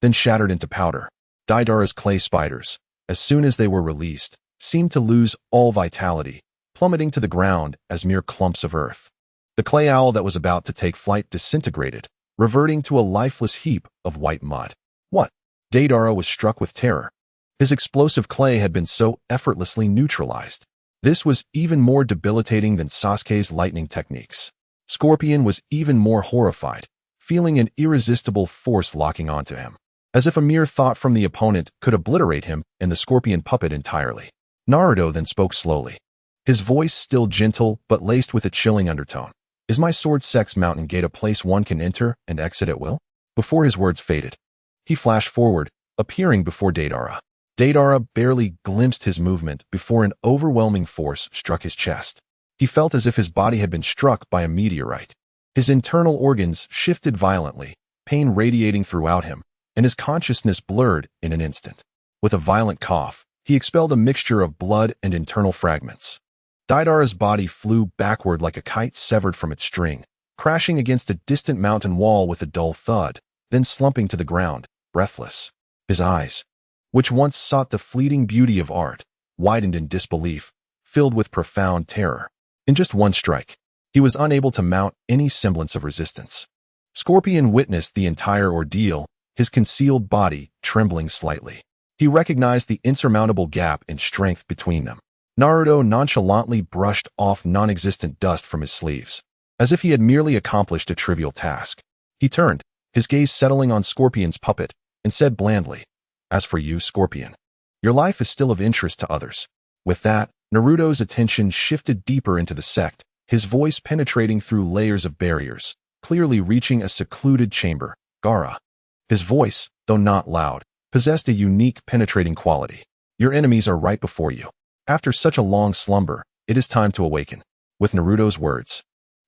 then shattered into powder. Deidara's clay spiders, as soon as they were released, seemed to lose all vitality, plummeting to the ground as mere clumps of earth. The clay owl that was about to take flight disintegrated, reverting to a lifeless heap of white mud. What? Deidara was struck with terror. His explosive clay had been so effortlessly neutralized. This was even more debilitating than Sasuke's lightning techniques. Scorpion was even more horrified, feeling an irresistible force locking onto him, as if a mere thought from the opponent could obliterate him and the scorpion puppet entirely. Naruto then spoke slowly, his voice still gentle but laced with a chilling undertone. "Is my sword sex mountain gate a place one can enter and exit at will?" Before his words faded, he flashed forward, appearing before Deidara. Deidara barely glimpsed his movement before an overwhelming force struck his chest. He felt as if his body had been struck by a meteorite. His internal organs shifted violently, pain radiating throughout him, and his consciousness blurred in an instant. With a violent cough, he expelled a mixture of blood and internal fragments. Deidara's body flew backward like a kite severed from its string, crashing against a distant mountain wall with a dull thud, then slumping to the ground, breathless. His eyes, which once sought the fleeting beauty of art, widened in disbelief, filled with profound terror. In just one strike, he was unable to mount any semblance of resistance. Scorpion witnessed the entire ordeal, his concealed body trembling slightly. He recognized the insurmountable gap in strength between them. Naruto nonchalantly brushed off non-existent dust from his sleeves, as if he had merely accomplished a trivial task. He turned, his gaze settling on Scorpion's puppet, and said blandly, "As for you, Scorpion, your life is still of interest to others." With that, Naruto's attention shifted deeper into the sect, his voice penetrating through layers of barriers, clearly reaching a secluded chamber. Gaara. His voice, though not loud, possessed a unique penetrating quality. "Your enemies are right before you. After such a long slumber, it is time to awaken." With Naruto's words,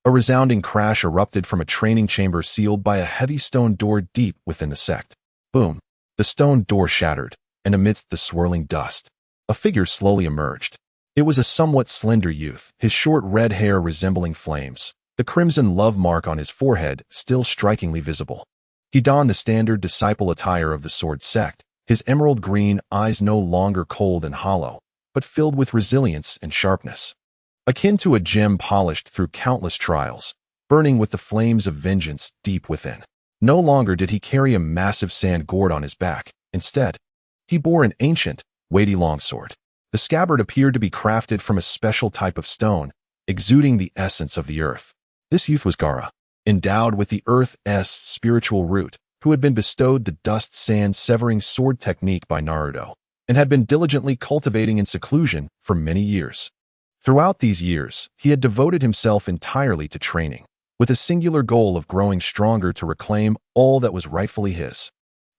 a resounding crash erupted from a training chamber sealed by a heavy stone door deep within the sect. Boom! The stone door shattered, and amidst the swirling dust, a figure slowly emerged. It was a somewhat slender youth, his short red hair resembling flames, the crimson love mark on his forehead still strikingly visible. He donned the standard disciple attire of the sword sect, his emerald green eyes no longer cold and hollow, but filled with resilience and sharpness. Akin to a gem polished through countless trials, burning with the flames of vengeance deep within. No longer did he carry a massive sand gourd on his back. Instead, he bore an ancient, weighty longsword. The scabbard appeared to be crafted from a special type of stone, exuding the essence of the earth. This youth was Gaara, endowed with the earth's spiritual root, who had been bestowed the dust-sand-severing sword technique by Naruto, and had been diligently cultivating in seclusion for many years. Throughout these years, he had devoted himself entirely to training, with a singular goal of growing stronger to reclaim all that was rightfully his.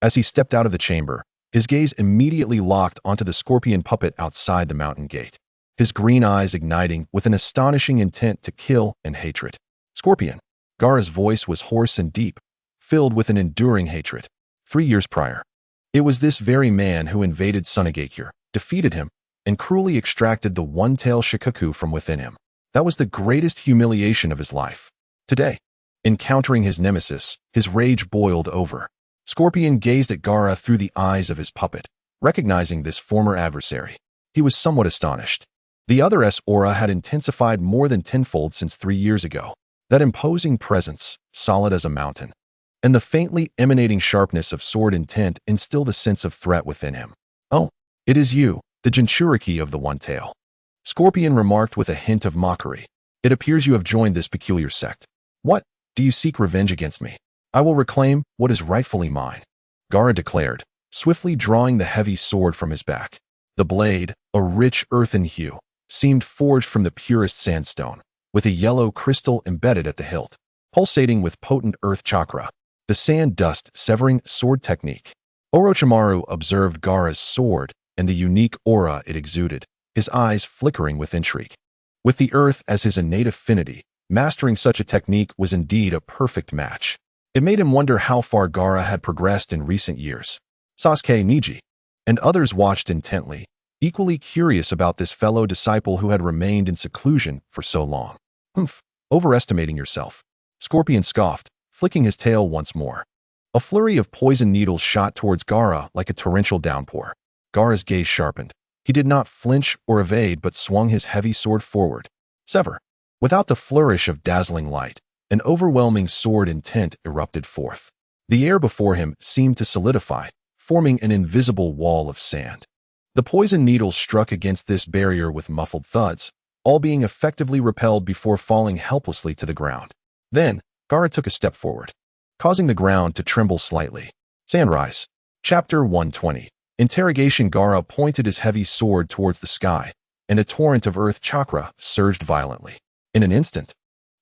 As he stepped out of the chamber, his gaze immediately locked onto the scorpion puppet outside the mountain gate, his green eyes igniting with an astonishing intent to kill and hatred. "Scorpion." Gaara's voice was hoarse and deep, filled with an enduring hatred. 3 years prior, it was this very man who invaded Sunagakure, defeated him, and cruelly extracted the one-tail Shikaku from within him. That was the greatest humiliation of his life. Today, encountering his nemesis, his rage boiled over. Scorpion gazed at Gaara through the eyes of his puppet, recognizing this former adversary. He was somewhat astonished. The other's aura had intensified more than tenfold since 3 years ago. That imposing presence, solid as a mountain, and the faintly emanating sharpness of sword intent instilled a sense of threat within him. "Oh, it is you, the Jinchuriki of the One-Tail," Scorpion remarked with a hint of mockery. "It appears you have joined this peculiar sect. What, do you seek revenge against me? I will reclaim what is rightfully mine," Gaara declared, swiftly drawing the heavy sword from his back. The blade, a rich earthen hue, seemed forged from the purest sandstone, with a yellow crystal embedded at the hilt, pulsating with potent earth chakra, the sand dust severing sword technique. Orochimaru observed Gaara's sword and the unique aura it exuded, his eyes flickering with intrigue. With the earth as his innate affinity, mastering such a technique was indeed a perfect match. It made him wonder how far Gaara had progressed in recent years. Sasuke, Neji, and others watched intently, equally curious about this fellow disciple who had remained in seclusion for so long. "Humph, overestimating yourself," Scorpion scoffed, flicking his tail once more. A flurry of poison needles shot towards Gaara like a torrential downpour. Gaara's gaze sharpened. He did not flinch or evade but swung his heavy sword forward. Sever. Without the flourish of dazzling light, an overwhelming sword intent erupted forth. The air before him seemed to solidify, forming an invisible wall of sand. The poison needles struck against this barrier with muffled thuds, all being effectively repelled before falling helplessly to the ground. Then, Gaara took a step forward, causing the ground to tremble slightly. Sunrise. Chapter 120. Interrogation. Gaara pointed his heavy sword towards the sky, and a torrent of earth chakra surged violently. In an instant,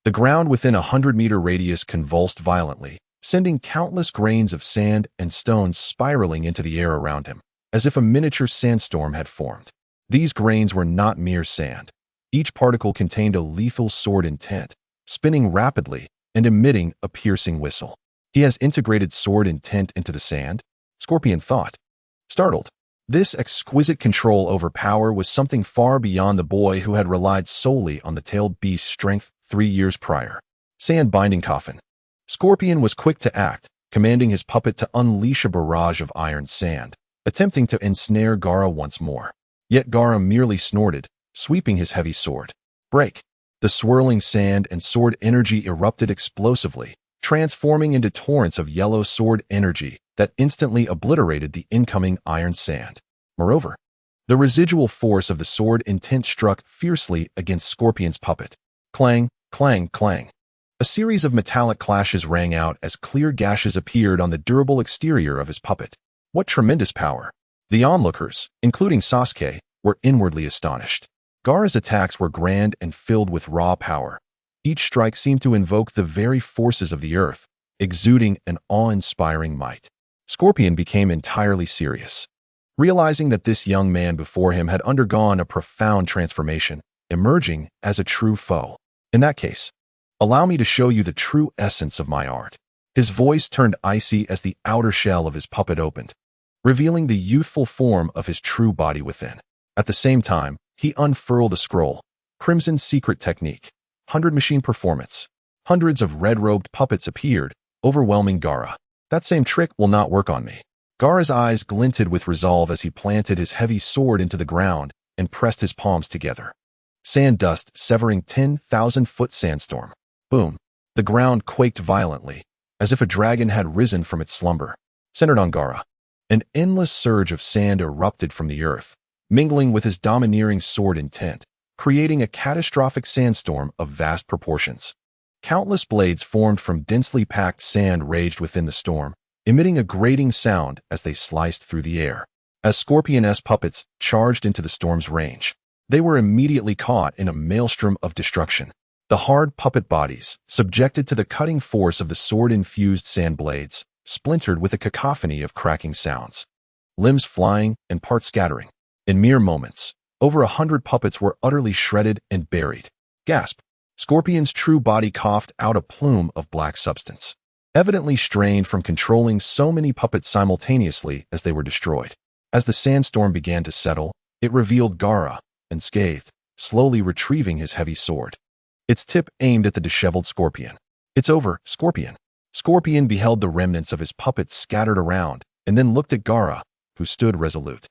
the ground within a 100-meter radius convulsed violently, sending countless grains of sand and stones spiraling into the air around him. as if a miniature sandstorm had formed. These grains were not mere sand. Each particle contained a lethal sword intent, spinning rapidly and emitting a piercing whistle. He has integrated sword intent into the sand? Scorpion thought. Startled, this exquisite control over power was something far beyond the boy who had relied solely on the tailed beast's strength 3 years prior. Sand binding coffin. Scorpion was quick to act, commanding his puppet to unleash a barrage of iron sand, attempting to ensnare Gaara once more. Yet Gaara merely snorted, sweeping his heavy sword. Break! The swirling sand and sword energy erupted explosively, transforming into torrents of yellow sword energy that instantly obliterated the incoming iron sand. Moreover, the residual force of the sword intent struck fiercely against Scorpion's puppet. Clang, clang, clang. A series of metallic clashes rang out as clear gashes appeared on the durable exterior of his puppet. What tremendous power! The onlookers, including Sasuke, were inwardly astonished. Gaara's attacks were grand and filled with raw power. Each strike seemed to invoke the very forces of the earth, exuding an awe-inspiring might. Scorpion became entirely serious, realizing that this young man before him had undergone a profound transformation, emerging as a true foe. In that case, allow me to show you the true essence of my art. His voice turned icy as the outer shell of his puppet opened, revealing the youthful form of his true body within. At the same time, he unfurled a scroll, Crimson Secret Technique, 100 Machine Performance. Hundreds of red-robed puppets appeared, overwhelming Gaara. That same trick will not work on me. Gaara's eyes glinted with resolve as he planted his heavy sword into the ground and pressed his palms together. Sand dust severing 10,000-foot sandstorm. Boom. The ground quaked violently, as if a dragon had risen from its slumber. Centered on Gaara, an endless surge of sand erupted from the earth, mingling with his domineering sword intent, creating a catastrophic sandstorm of vast proportions. Countless blades formed from densely packed sand raged within the storm, emitting a grating sound as they sliced through the air. As Scorpion-esque puppets charged into the storm's range, they were immediately caught in a maelstrom of destruction. The hard puppet bodies, subjected to the cutting force of the sword-infused sand blades, splintered with a cacophony of cracking sounds. Limbs flying and parts scattering. In mere moments, over 100 puppets were utterly shredded and buried. Gasp! Scorpion's true body coughed out a plume of black substance, evidently strained from controlling so many puppets simultaneously as they were destroyed. As the sandstorm began to settle, it revealed Gaara, unscathed, slowly retrieving his heavy sword, its tip aimed at the disheveled Scorpion. It's over, Scorpion. Scorpion beheld the remnants of his puppets scattered around and then looked at Gaara, who stood resolute.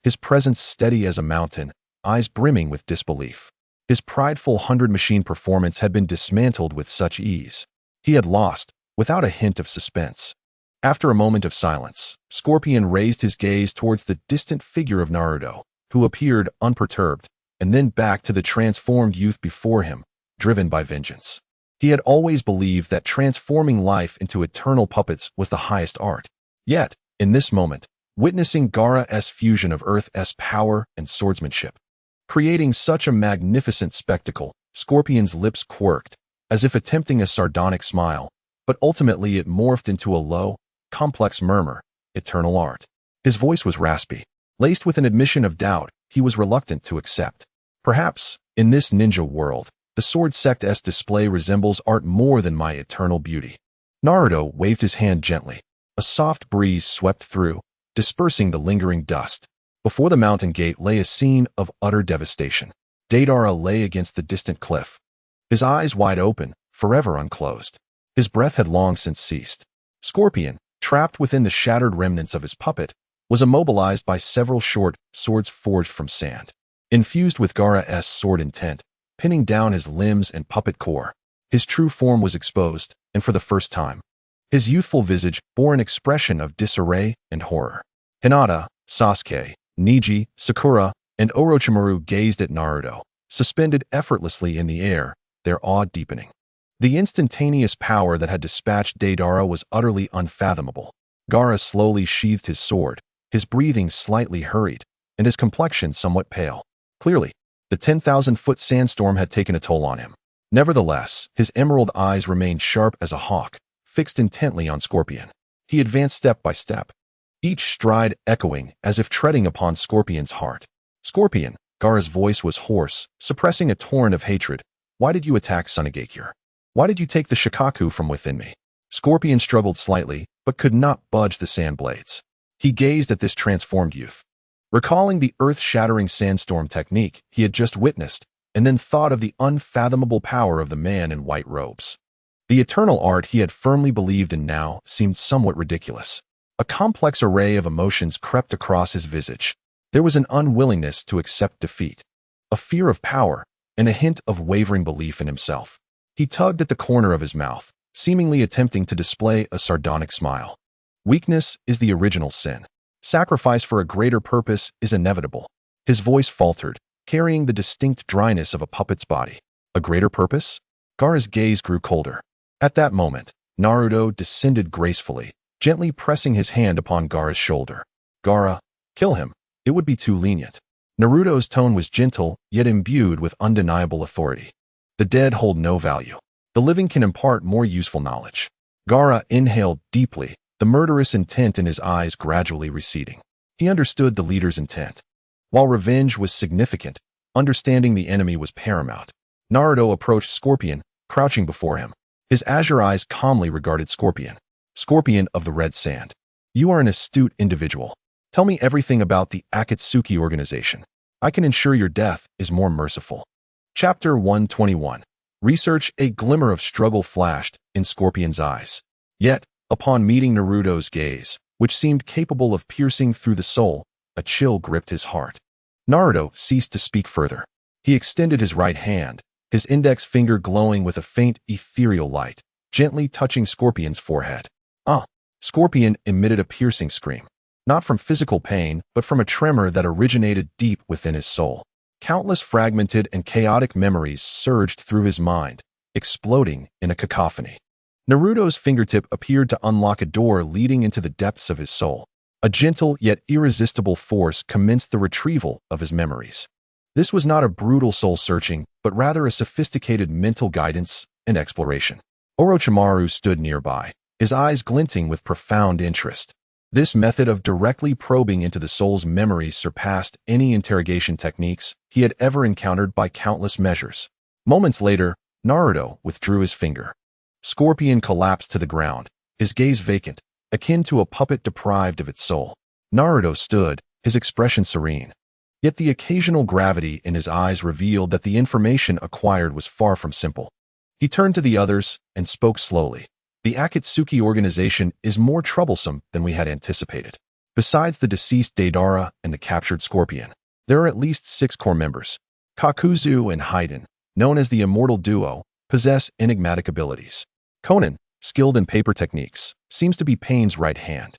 His presence steady as a mountain, eyes brimming with disbelief. His prideful 100-machine performance had been dismantled with such ease. He had lost, without a hint of suspense. After a moment of silence, Scorpion raised his gaze towards the distant figure of Naruto, who appeared unperturbed, and then back to the transformed youth before him, driven by vengeance. He had always believed that transforming life into eternal puppets was the highest art. Yet, in this moment, witnessing Gaara's fusion of Earth's power and swordsmanship, creating such a magnificent spectacle, Scorpion's lips quirked, as if attempting a sardonic smile, but ultimately it morphed into a low, complex murmur, eternal art. His voice was raspy, laced with an admission of doubt he was reluctant to accept. Perhaps, in this ninja world, the sword sect's display resembles art more than my eternal beauty. Naruto waved his hand gently. A soft breeze swept through, dispersing the lingering dust. Before the mountain gate lay a scene of utter devastation. Deidara lay against the distant cliff, his eyes wide open, forever unclosed. His breath had long since ceased. Scorpion, trapped within the shattered remnants of his puppet, was immobilized by several short swords forged from sand, infused with Gaara's sword intent, pinning down his limbs and puppet core. His true form was exposed, and for the first time, his youthful visage bore an expression of disarray and horror. Hinata, Sasuke, Neji, Sakura, and Orochimaru gazed at Naruto, suspended effortlessly in the air, their awe deepening. The instantaneous power that had dispatched Deidara was utterly unfathomable. Gaara slowly sheathed his sword, his breathing slightly hurried, and his complexion somewhat pale. Clearly, the 10,000-foot sandstorm had taken a toll on him. Nevertheless, his emerald eyes remained sharp as a hawk, fixed intently on Scorpion. He advanced step by step, each stride echoing as if treading upon Scorpion's heart. Scorpion, Gaara's voice was hoarse, suppressing a torrent of hatred. Why did you attack Sunagakure? Why did you take the Shikaku from within me? Scorpion struggled slightly, but could not budge the sand blades. He gazed at this transformed youth, recalling the earth-shattering sandstorm technique he had just witnessed, and then thought of the unfathomable power of the man in white robes. The eternal art he had firmly believed in now seemed somewhat ridiculous. A complex array of emotions crept across his visage. There was an unwillingness to accept defeat, a fear of power, and a hint of wavering belief in himself. He tugged at the corner of his mouth, seemingly attempting to display a sardonic smile. Weakness is the original sin. Sacrifice for a greater purpose is inevitable. His voice faltered, carrying the distinct dryness of a puppet's body. A greater purpose? Gaara's gaze grew colder. At that moment, Naruto descended gracefully, gently pressing his hand upon Gaara's shoulder. Gaara, kill him. It would be too lenient. Naruto's tone was gentle, yet imbued with undeniable authority. The dead hold no value. The living can impart more useful knowledge. Gaara inhaled deeply, the murderous intent in his eyes gradually receding. He understood the leader's intent. While revenge was significant, understanding the enemy was paramount. Naruto approached Scorpion, crouching before him. His azure eyes calmly regarded Scorpion. Scorpion of the Red Sand. You are an astute individual. Tell me everything about the Akatsuki organization. I can ensure your death is more merciful. Chapter 121. Research. A glimmer of struggle flashed in Scorpion's eyes. Yet, upon meeting Naruto's gaze, which seemed capable of piercing through the soul, a chill gripped his heart. Naruto ceased to speak further. He extended his right hand, his index finger glowing with a faint, ethereal light, gently touching Scorpion's forehead. Ah! Scorpion emitted a piercing scream. Not from physical pain, but from a tremor that originated deep within his soul. Countless fragmented and chaotic memories surged through his mind, exploding in a cacophony. Naruto's fingertip appeared to unlock a door leading into the depths of his soul. A gentle yet irresistible force commenced the retrieval of his memories. This was not a brutal soul-searching, but rather a sophisticated mental guidance and exploration. Orochimaru stood nearby, his eyes glinting with profound interest. This method of directly probing into the soul's memories surpassed any interrogation techniques he had ever encountered by countless measures. Moments later, Naruto withdrew his finger. Scorpion collapsed to the ground, his gaze vacant, akin to a puppet deprived of its soul. Naruto stood, his expression serene. Yet the occasional gravity in his eyes revealed that the information acquired was far from simple. He turned to the others and spoke slowly. The Akatsuki organization is more troublesome than we had anticipated. Besides the deceased Deidara and the captured Scorpion, there are at least 6 core members. Kakuzu and Haiden, known as the immortal duo, possess enigmatic abilities. Konan, skilled in paper techniques, seems to be Pain's right hand.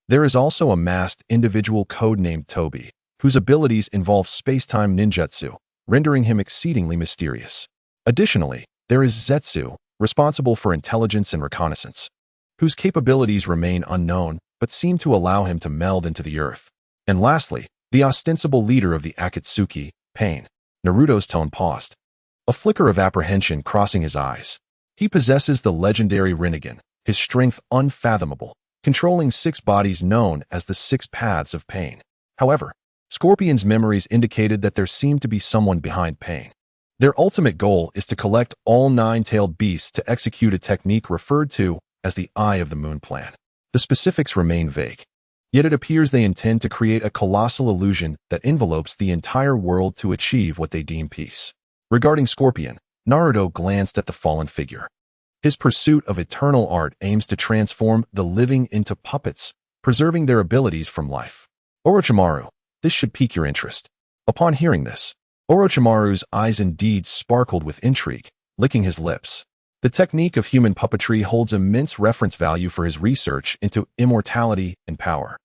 There is also a masked individual codenamed Toby, whose abilities involve space-time ninjutsu, rendering him exceedingly mysterious. Additionally, there is Zetsu, responsible for intelligence and reconnaissance, whose capabilities remain unknown but seem to allow him to meld into the earth. And lastly, the ostensible leader of the Akatsuki, Pain. Naruto's tone paused, a flicker of apprehension crossing his eyes. He possesses the legendary Rinnegan, his strength unfathomable, controlling 6 bodies known as the 6 Paths of Pain. However, Scorpion's memories indicated that there seemed to be someone behind Pain. Their ultimate goal is to collect all 9-tailed beasts to execute a technique referred to as the Eye of the Moon plan. The specifics remain vague, yet it appears they intend to create a colossal illusion that envelopes the entire world to achieve what they deem peace. Regarding Scorpion, Naruto glanced at the fallen figure. His pursuit of eternal art aims to transform the living into puppets, preserving their abilities from life. Orochimaru, this should pique your interest. Upon hearing this, Orochimaru's eyes indeed sparkled with intrigue, licking his lips. The technique of human puppetry holds immense reference value for his research into immortality and power.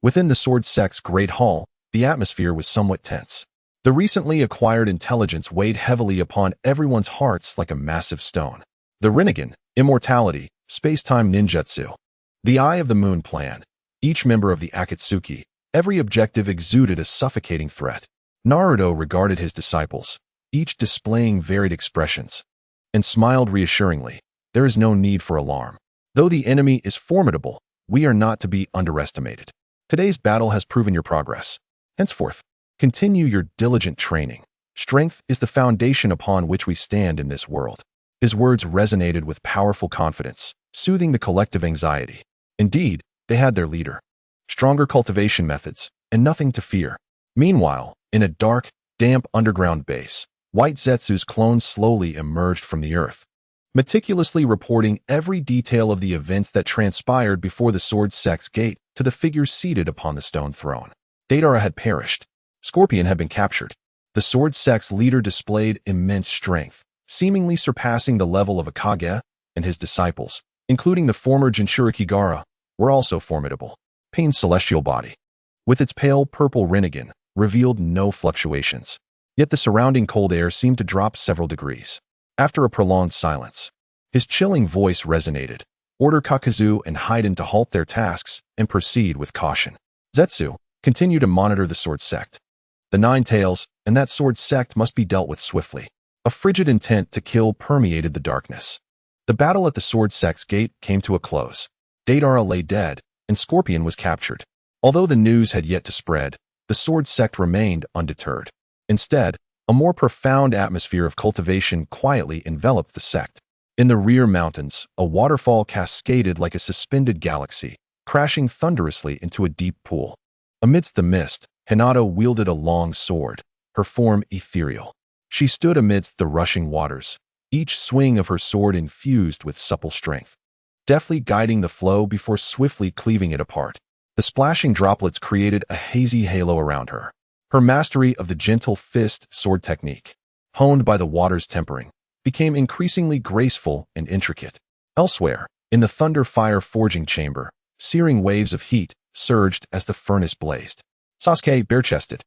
Within the Sword Sect's Great Hall, the atmosphere was somewhat tense. The recently acquired intelligence weighed heavily upon everyone's hearts like a massive stone. The Rinnegan, immortality, space-time ninjutsu, the Eye of the Moon plan, each member of the Akatsuki, every objective exuded a suffocating threat. Naruto regarded his disciples, each displaying varied expressions, and smiled reassuringly. There is no need for alarm. Though the enemy is formidable, we are not to be underestimated. Today's battle has proven your progress. Henceforth, continue your diligent training. Strength is the foundation upon which we stand in this world. His words resonated with powerful confidence, soothing the collective anxiety. Indeed, they had their leader. Stronger cultivation methods, and nothing to fear. Meanwhile, in a dark, damp underground base, White Zetsu's clone slowly emerged from the earth, meticulously reporting every detail of the events that transpired before the Sword Sect's gate to the figure seated upon the stone throne. Deidara had perished. Scorpion had been captured. The Sword Sect's leader displayed immense strength, seemingly surpassing the level of Akage, and his disciples, including the former Jinchuriki Gaara, were also formidable. Pain's celestial body, with its pale purple rinnegan, revealed no fluctuations. Yet the surrounding cold air seemed to drop several degrees. After a prolonged silence, his chilling voice resonated. Order Kakazu and Haiden to halt their tasks and proceed with caution. Zetsu, continue to monitor the Sword Sect. The Nine-Tails and that Sword Sect must be dealt with swiftly. A frigid intent to kill permeated the darkness. The battle at the Sword Sect's gate came to a close. Deidara lay dead, and Scorpion was captured. Although the news had yet to spread, the Sword Sect remained undeterred. Instead, a more profound atmosphere of cultivation quietly enveloped the sect. In the rear mountains, a waterfall cascaded like a suspended galaxy, crashing thunderously into a deep pool. Amidst the mist, Hinata wielded a long sword, her form ethereal. She stood amidst the rushing waters, each swing of her sword infused with supple strength, deftly guiding the flow before swiftly cleaving it apart. The splashing droplets created a hazy halo around her. Her mastery of the gentle fist sword technique, honed by the water's tempering, became increasingly graceful and intricate. Elsewhere, in the thunder fire forging chamber, searing waves of heat surged as the furnace blazed. Sasuke, bare-chested,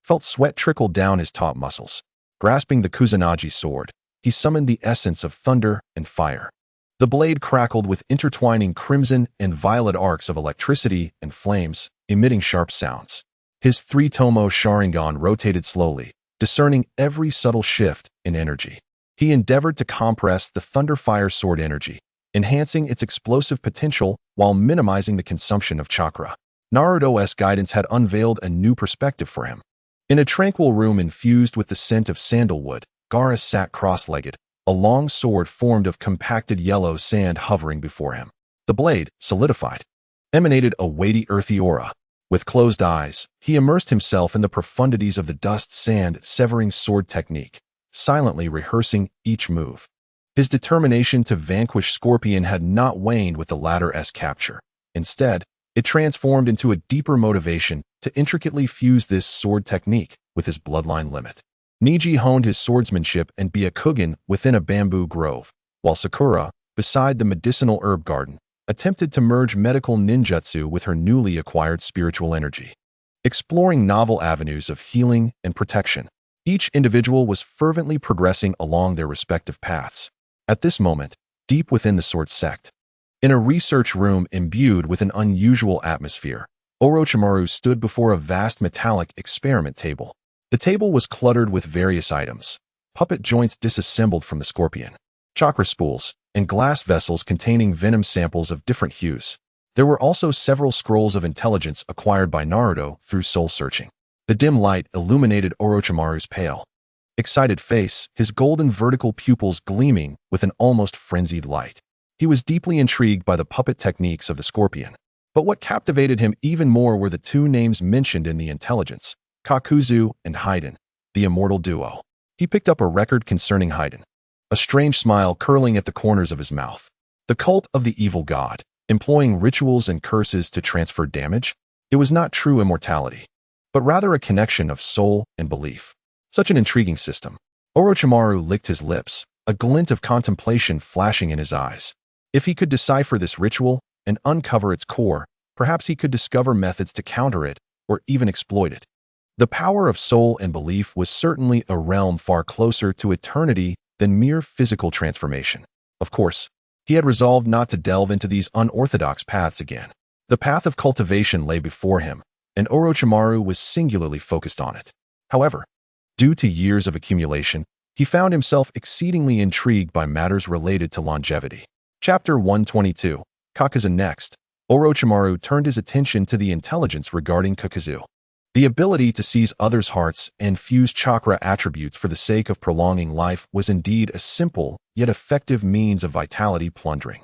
felt sweat trickle down his taut muscles. Grasping the Kusanagi sword, he summoned the essence of thunder and fire. The blade crackled with intertwining crimson and violet arcs of electricity and flames, emitting sharp sounds. His three-tomo Sharingan rotated slowly, discerning every subtle shift in energy. He endeavored to compress the Thunderfire sword energy, enhancing its explosive potential while minimizing the consumption of chakra. Naruto's guidance had unveiled a new perspective for him. In a tranquil room infused with the scent of sandalwood, Gaara sat cross-legged, a long sword formed of compacted yellow sand hovering before him. The blade, solidified, emanated a weighty earthy aura. With closed eyes, he immersed himself in the profundities of the dust-sand severing sword technique, silently rehearsing each move. His determination to vanquish Scorpion had not waned with the latter's capture. Instead, it transformed into a deeper motivation to intricately fuse this sword technique with his bloodline limit. Niji honed his swordsmanship and Byakugan within a bamboo grove, while Sakura, beside the medicinal herb garden, attempted to merge medical ninjutsu with her newly acquired spiritual energy. Exploring novel avenues of healing and protection, each individual was fervently progressing along their respective paths. At this moment, deep within the Sword Sect, in a research room imbued with an unusual atmosphere, Orochimaru stood before a vast metallic experiment table. The table was cluttered with various items, puppet joints disassembled from the scorpion, chakra spools, and glass vessels containing venom samples of different hues. There were also several scrolls of intelligence acquired by Naruto through soul-searching. The dim light illuminated Orochimaru's pale, excited face, his golden vertical pupils gleaming with an almost frenzied light. He was deeply intrigued by the puppet techniques of the scorpion. But what captivated him even more were the two names mentioned in the intelligence, Kakuzu and Haiden, the immortal duo. He picked up a record concerning Haiden, a strange smile curling at the corners of his mouth. The cult of the evil god, employing rituals and curses to transfer damage? It was not true immortality, but rather a connection of soul and belief. Such an intriguing system. Orochimaru licked his lips, a glint of contemplation flashing in his eyes. If he could decipher this ritual and uncover its core, perhaps he could discover methods to counter it or even exploit it. The power of soul and belief was certainly a realm far closer to eternity than mere physical transformation. Of course, he had resolved not to delve into these unorthodox paths again. The path of cultivation lay before him, and Orochimaru was singularly focused on it. However, due to years of accumulation, he found himself exceedingly intrigued by matters related to longevity. Chapter 122, Kakaza next. Orochimaru turned his attention to the intelligence regarding Kakazu. The ability to seize others' hearts and fuse chakra attributes for the sake of prolonging life was indeed a simple, yet effective means of vitality plundering.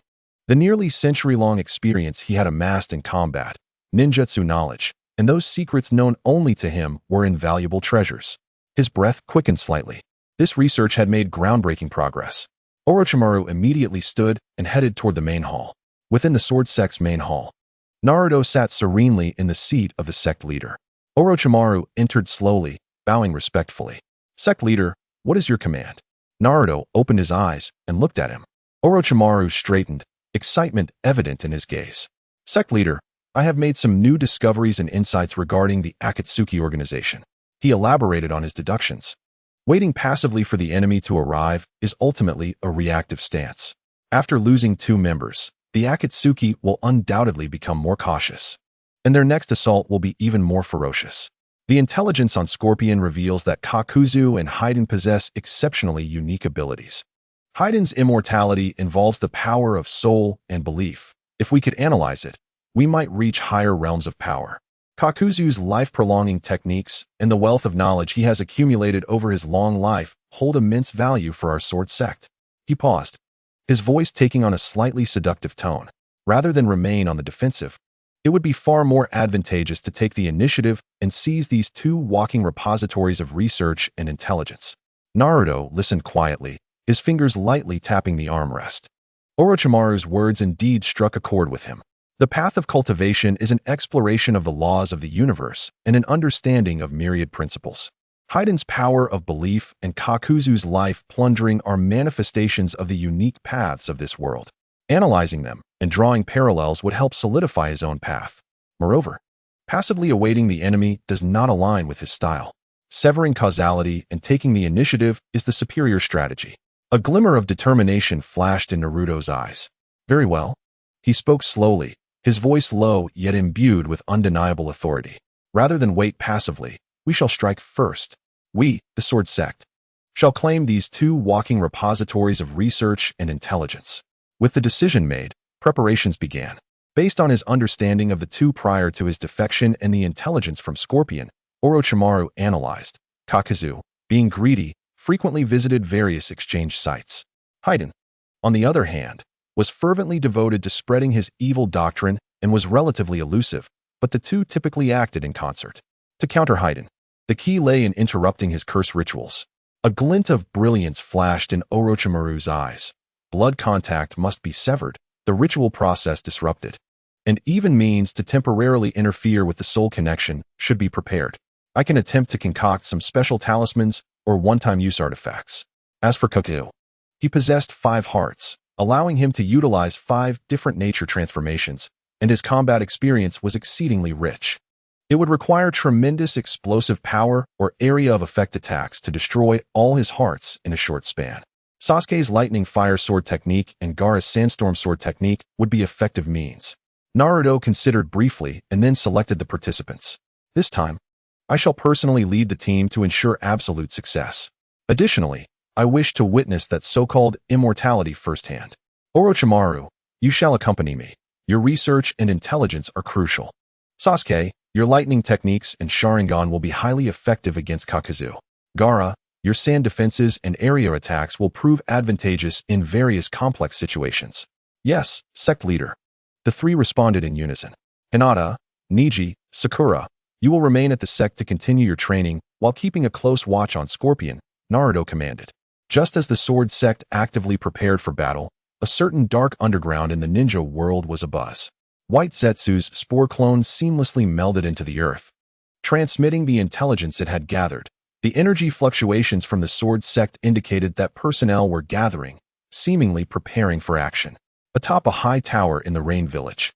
The nearly century-long experience he had amassed in combat, ninjutsu knowledge, and those secrets known only to him were invaluable treasures. His breath quickened slightly. This research had made groundbreaking progress. Orochimaru immediately stood and headed toward the main hall. Within the sword sect's main hall, Naruto sat serenely in the seat of the sect leader. Orochimaru entered slowly, bowing respectfully. "Sect leader, what is your command?" Naruto opened his eyes and looked at him. Orochimaru straightened, excitement evident in his gaze. "Sect leader, I have made some new discoveries and insights regarding the Akatsuki organization." He elaborated on his deductions. Waiting passively for the enemy to arrive is ultimately a reactive stance. After losing 2 members, the Akatsuki will undoubtedly become more cautious, and their next assault will be even more ferocious. The intelligence on Scorpion reveals that Kakuzu and Haiden possess exceptionally unique abilities. Haiden's immortality involves the power of soul and belief. If we could analyze it, we might reach higher realms of power. Kakuzu's life-prolonging techniques and the wealth of knowledge he has accumulated over his long life hold immense value for our sword sect. He paused, his voice taking on a slightly seductive tone. Rather than remain on the defensive, it would be far more advantageous to take the initiative and seize these 2 walking repositories of research and intelligence. Naruto listened quietly, his fingers lightly tapping the armrest. Orochimaru's words indeed struck a chord with him. The path of cultivation is an exploration of the laws of the universe and an understanding of myriad principles. Haiden's power of belief and Kakuzu's life plundering are manifestations of the unique paths of this world. Analyzing them and drawing parallels would help solidify his own path. Moreover, passively awaiting the enemy does not align with his style. Severing causality and taking the initiative is the superior strategy. A glimmer of determination flashed in Naruto's eyes. "Very well." He spoke slowly, his voice low yet imbued with undeniable authority. "Rather than wait passively, we shall strike first. We, the sword sect, shall claim these 2 walking repositories of research and intelligence." With the decision made, preparations began. Based on his understanding of the 2 prior to his defection and the intelligence from Scorpion, Orochimaru analyzed. Kakuzu, being greedy, frequently visited various exchange sites. Haiden, on the other hand, was fervently devoted to spreading his evil doctrine and was relatively elusive, but the 2 typically acted in concert. To counter Haiden, the key lay in interrupting his curse rituals. A glint of brilliance flashed in Orochimaru's eyes. Blood contact must be severed, the ritual process disrupted, and even means to temporarily interfere with the soul connection should be prepared. I can attempt to concoct some special talismans or one-time use artifacts. As for Kakashi, he possessed 5 hearts, allowing him to utilize 5 different nature transformations, and his combat experience was exceedingly rich. It would require tremendous explosive power or area of effect attacks to destroy all his hearts in a short span. Sasuke's lightning fire sword technique and Gaara's sandstorm sword technique would be effective means. Naruto considered briefly and then selected the participants. This time, I shall personally lead the team to ensure absolute success. Additionally, I wish to witness that so-called immortality firsthand. Orochimaru, you shall accompany me. Your research and intelligence are crucial. Sasuke, your lightning techniques and Sharingan will be highly effective against Kakuzu. Gaara, your sand defenses and area attacks will prove advantageous in various complex situations. Yes, sect leader. The 3 responded in unison. Hinata, Neji, Sakura, you will remain at the sect to continue your training while keeping a close watch on Scorpion, Naruto commanded. Just as the sword sect actively prepared for battle, a certain dark underground in the ninja world was abuzz. White Zetsu's Spore clone seamlessly melded into the earth, transmitting the intelligence it had gathered. The energy fluctuations from the sword sect indicated that personnel were gathering, seemingly preparing for action. Atop a high tower in the Rain Village,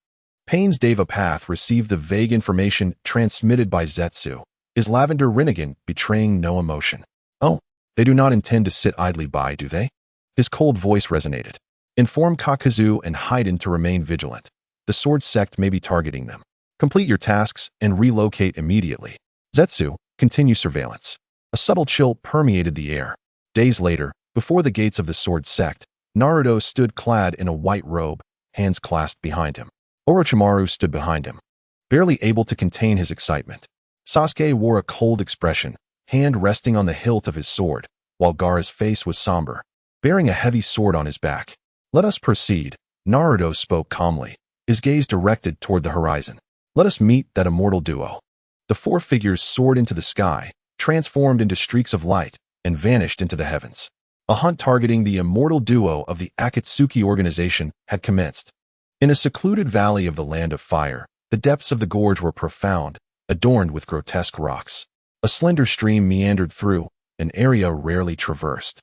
Pain's Deva Path received the vague information transmitted by Zetsu, his lavender Rinnegan betraying no emotion. "Oh, they do not intend to sit idly by, do they?" His cold voice resonated. "Inform Kakuzu and Haiden to remain vigilant. The sword sect may be targeting them. Complete your tasks and relocate immediately. Zetsu, continue surveillance." A subtle chill permeated the air. Days later, before the gates of the sword sect, Naruto stood clad in a white robe, hands clasped behind him. Orochimaru stood behind him, barely able to contain his excitement. Sasuke wore a cold expression, hand resting on the hilt of his sword, while Gaara's face was somber, bearing a heavy sword on his back. "Let us proceed," Naruto spoke calmly, his gaze directed toward the horizon. "Let us meet that immortal duo." The four figures soared into the sky, transformed into streaks of light, and vanished into the heavens. A hunt targeting the immortal duo of the Akatsuki organization had commenced. In a secluded valley of the Land of Fire, the depths of the gorge were profound, adorned with grotesque rocks. A slender stream meandered through, an area rarely traversed,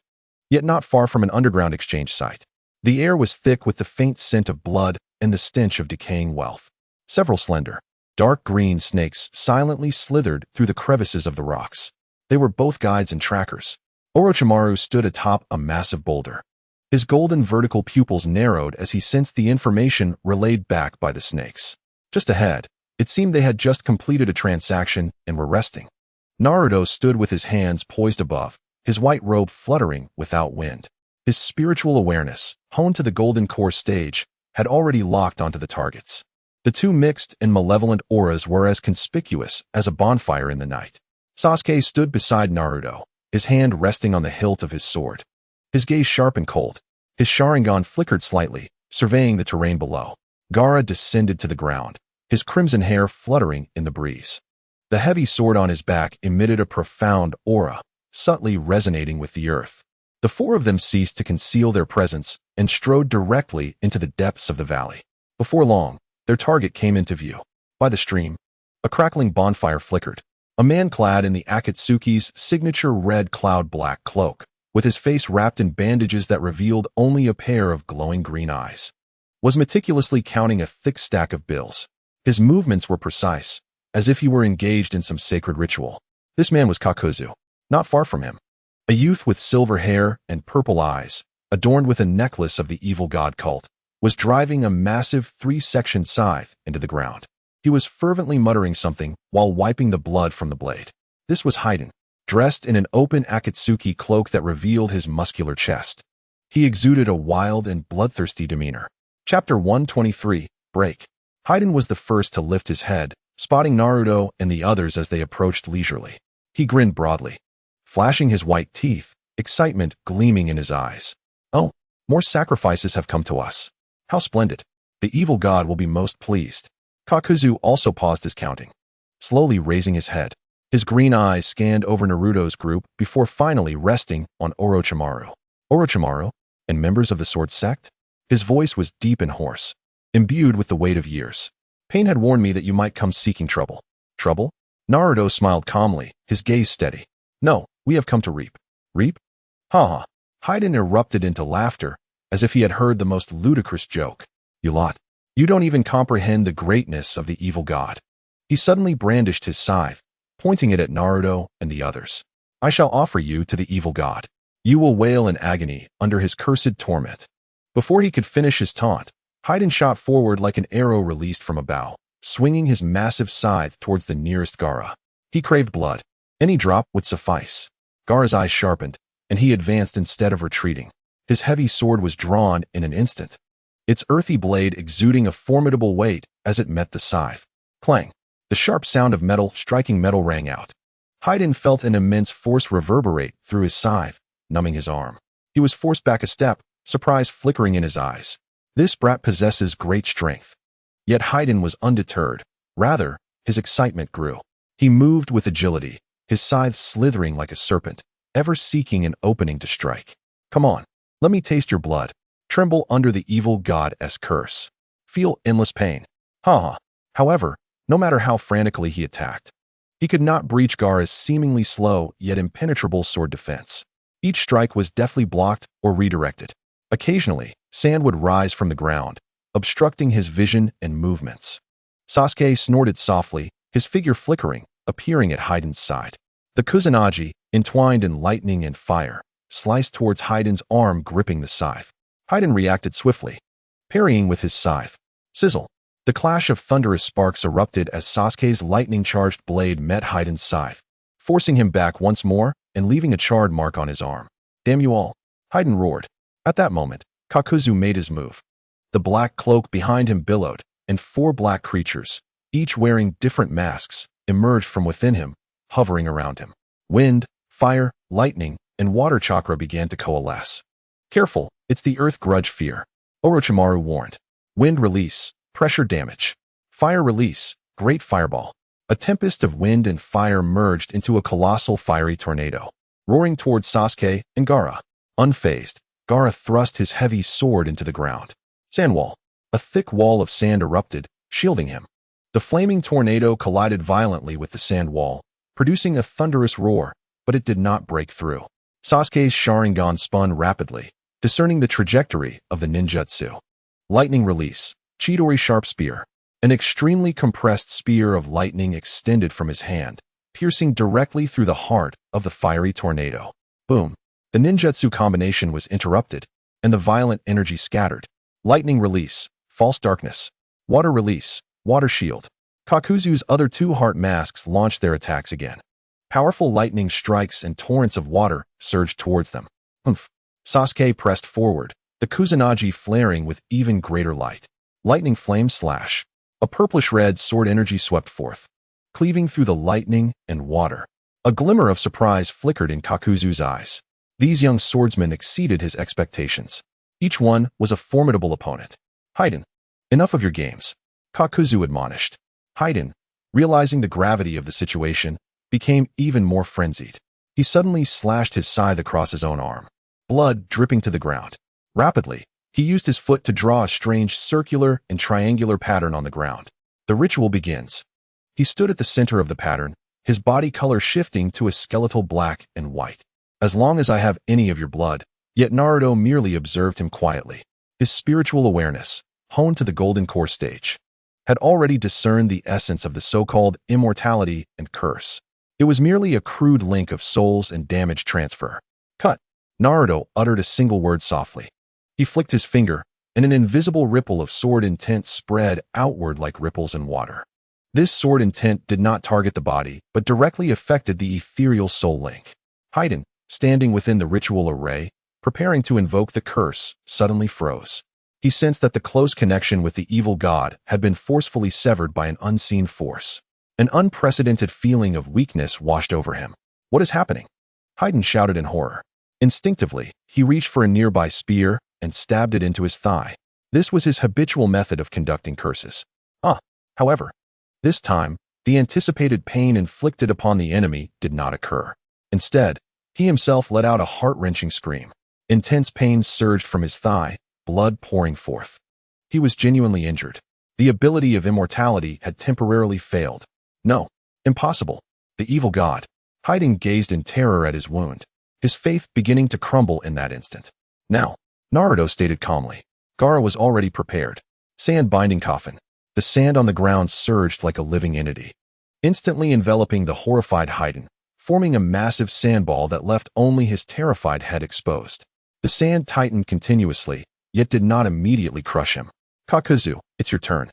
yet not far from an underground exchange site. The air was thick with the faint scent of blood and the stench of decaying wealth. Several slender, dark green snakes silently slithered through the crevices of the rocks. They were both guides and trackers. Orochimaru stood atop a massive boulder. His golden vertical pupils narrowed as he sensed the information relayed back by the snakes. Just ahead, it seemed they had just completed a transaction and were resting. Naruto stood with his hands poised above, his white robe fluttering without wind. His spiritual awareness, honed to the golden core stage, had already locked onto the targets. The two mixed and malevolent auras were as conspicuous as a bonfire in the night. Sasuke stood beside Naruto, his hand resting on the hilt of his sword. His gaze sharp and cold. His Sharingan flickered slightly, surveying the terrain below. Gaara descended to the ground, his crimson hair fluttering in the breeze. The heavy sword on his back emitted a profound aura, subtly resonating with the earth. The four of them ceased to conceal their presence and strode directly into the depths of the valley. Before long, their target came into view. By the stream, a crackling bonfire flickered. A man clad in the Akatsuki's signature red cloud-black cloak, with his face wrapped in bandages that revealed only a pair of glowing green eyes, was meticulously counting a thick stack of bills. His movements were precise, as if he were engaged in some sacred ritual. This man was Kakuzu. Not far from him, a youth with silver hair and purple eyes, adorned with a necklace of the evil god cult, was driving a massive three-section scythe into the ground. He was fervently muttering something while wiping the blood from the blade. This was Haiden, dressed in an open Akatsuki cloak that revealed his muscular chest. He exuded a wild and bloodthirsty demeanor. Chapter 123, Break. Haiden was the first to lift his head, spotting Naruto and the others as they approached leisurely. He grinned broadly, flashing his white teeth, excitement gleaming in his eyes. "Oh, more sacrifices have come to us. How splendid. The evil god will be most pleased." Kakuzu also paused his counting, slowly raising his head. His green eyes scanned over Naruto's group before finally resting on Orochimaru. "Orochimaru, and members of the Sword Sect?" His voice was deep and hoarse, imbued with the weight of years. "Pain had warned me that you might come seeking trouble." "Trouble?" Naruto smiled calmly, his gaze steady. "No, we have come to reap." "Reap? Ha ha." Haiden erupted into laughter, as if he had heard the most ludicrous joke. "You lot. You don't even comprehend the greatness of the evil god." He suddenly brandished his scythe, pointing it at Naruto and the others. "I shall offer you to the evil god. You will wail in agony under his cursed torment." Before he could finish his taunt, Haiden shot forward like an arrow released from a bow, swinging his massive scythe towards the nearest Gaara. He craved blood. Any drop would suffice. Gaara's eyes sharpened, and he advanced instead of retreating. His heavy sword was drawn in an instant, its earthy blade exuding a formidable weight as it met the scythe. Clang! The sharp sound of metal striking metal rang out. Haiden felt an immense force reverberate through his scythe, numbing his arm. He was forced back a step, surprise flickering in his eyes. This brat possesses great strength. Yet Haiden was undeterred. Rather, his excitement grew. He moved with agility, his scythe slithering like a serpent, ever seeking an opening to strike. "Come on, let me taste your blood. Tremble under the evil god's curse. Feel endless pain." Ha ha. However, no matter how frantically he attacked, he could not breach Gaara's seemingly slow yet impenetrable sword defense. Each strike was deftly blocked or redirected. Occasionally, sand would rise from the ground, obstructing his vision and movements. Sasuke snorted softly, his figure flickering, appearing at Haiden's side. The Kusanagi, entwined in lightning and fire, sliced towards Haiden's arm gripping the scythe. Haiden reacted swiftly, parrying with his scythe. Sizzle! The clash of thunderous sparks erupted as Sasuke's lightning-charged blade met Haiden's scythe, forcing him back once more and leaving a charred mark on his arm. "Damn you all!" Haiden roared. At that moment, Kakuzu made his move. The black cloak behind him billowed, and 4 black creatures, each wearing different masks, emerged from within him, hovering around him. Wind, fire, lightning, and water chakra began to coalesce. Careful, it's the earth grudge fear, Orochimaru warned. Wind release, pressure damage. Fire release, great fireball. A tempest of wind and fire merged into a colossal fiery tornado, roaring towards Sasuke and Gaara. Unfazed, Gaara thrust his heavy sword into the ground. Sand wall. A thick wall of sand erupted, shielding him. The flaming tornado collided violently with the sand wall, producing a thunderous roar, but it did not break through. Sasuke's Sharingan spun rapidly, discerning the trajectory of the ninjutsu. Lightning release, Chidori sharp spear. An extremely compressed spear of lightning extended from his hand, piercing directly through the heart of the fiery tornado. Boom! The ninjutsu combination was interrupted, and the violent energy scattered. Lightning release, false darkness. Water release, water shield. Kakuzu's other 2 heart masks launched their attacks again. Powerful lightning strikes and torrents of water surged towards them. Humph! Sasuke pressed forward, the Kusanagi flaring with even greater light. Lightning flame slash. A purplish-red sword energy swept forth, cleaving through the lightning and water. A glimmer of surprise flickered in Kakuzu's eyes. These young swordsmen exceeded his expectations. Each one was a formidable opponent. Haiden, enough of your games, Kakuzu admonished. Haiden, realizing the gravity of the situation, became even more frenzied. He suddenly slashed his scythe across his own arm, blood dripping to the ground. Rapidly, he used his foot to draw a strange circular and triangular pattern on the ground. The ritual begins. He stood at the center of the pattern, his body color shifting to a skeletal black and white. As long as I have any of your blood, yet Naruto merely observed him quietly. His spiritual awareness, honed to the golden core stage, had already discerned the essence of the so-called immortality and curse. It was merely a crude link of souls and damage transfer. Cut! Naruto uttered a single word softly. He flicked his finger, and an invisible ripple of sword intent spread outward like ripples in water. This sword intent did not target the body, but directly affected the ethereal soul link. Haiden, standing within the ritual array, preparing to invoke the curse, suddenly froze. He sensed that the close connection with the evil god had been forcefully severed by an unseen force. An unprecedented feeling of weakness washed over him. What is happening? Haiden shouted in horror. Instinctively, he reached for a nearby spear and stabbed it into his thigh. This was his habitual method of conducting curses. However, this time, the anticipated pain inflicted upon the enemy did not occur. Instead, he himself let out a heart-wrenching scream. Intense pain surged from his thigh, blood pouring forth. He was genuinely injured. The ability of immortality had temporarily failed. No, impossible. The evil god. Haiden gazed in terror at his wound, his faith beginning to crumble in that instant. Now, Naruto stated calmly. Gaara was already prepared. Sand binding coffin. The sand on the ground surged like a living entity, instantly enveloping the horrified Haiden, forming a massive sandball that left only his terrified head exposed. The sand tightened continuously, yet did not immediately crush him. Kakuzu, it's your turn.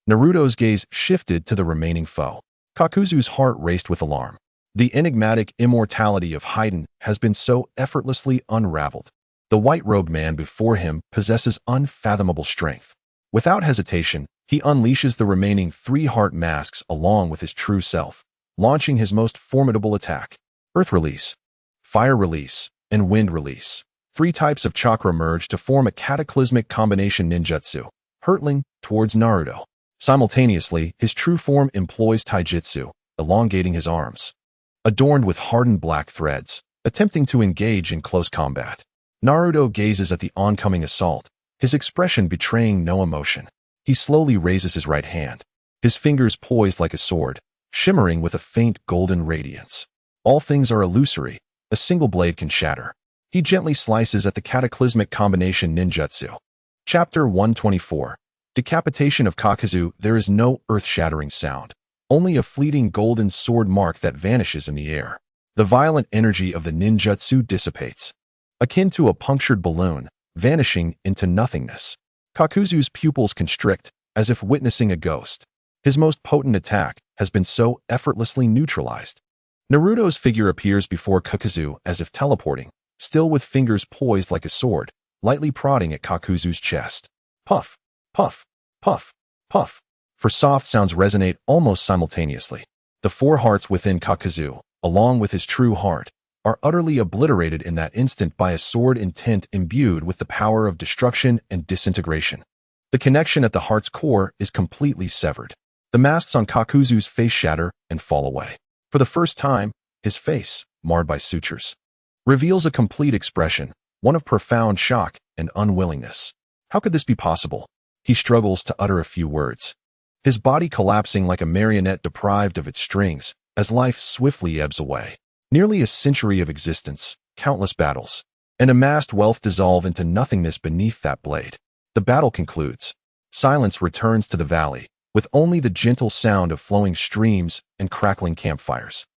Naruto's gaze shifted to the remaining foe. Kakuzu's heart raced with alarm. The enigmatic immortality of Haiden has been so effortlessly unraveled. The white-robed man before him possesses unfathomable strength. Without hesitation, he unleashes the remaining 3 heart masks along with his true self, launching his most formidable attack. Earth release, fire release, and wind release. 3 types of chakra merge to form a cataclysmic combination ninjutsu, hurtling towards Naruto. Simultaneously, his true form employs taijutsu, elongating his arms, adorned with hardened black threads, attempting to engage in close combat. Naruto gazes at the oncoming assault, his expression betraying no emotion. He slowly raises his right hand, his fingers poised like a sword, shimmering with a faint golden radiance. All things are illusory, a single blade can shatter. He gently slices at the cataclysmic combination ninjutsu. Chapter 124. Decapitation of Kakuzu. There is no earth-shattering sound, only a fleeting golden sword mark that vanishes in the air. The violent energy of the ninjutsu dissipates, akin to a punctured balloon, vanishing into nothingness. Kakuzu's pupils constrict, as if witnessing a ghost. His most potent attack has been so effortlessly neutralized. Naruto's figure appears before Kakuzu as if teleporting, still with fingers poised like a sword, lightly prodding at Kakuzu's chest. Puff, puff, puff, Puff. For soft sounds resonate almost simultaneously. The four hearts within Kakazu, along with his true heart, are utterly obliterated in that instant by a sword intent imbued with the power of destruction and disintegration. The connection at the heart's core is completely severed. The masks on Kakuzu's face shatter and fall away. For the first time, his face, marred by sutures, reveals a complete expression, one of profound shock and unwillingness. How could this be possible? He struggles to utter a few words, his body collapsing like a marionette deprived of its strings as life swiftly ebbs away. Nearly a century of existence, countless battles, and amassed wealth dissolve into nothingness beneath that blade. The battle concludes. Silence returns to the valley, with only the gentle sound of flowing streams and crackling campfires.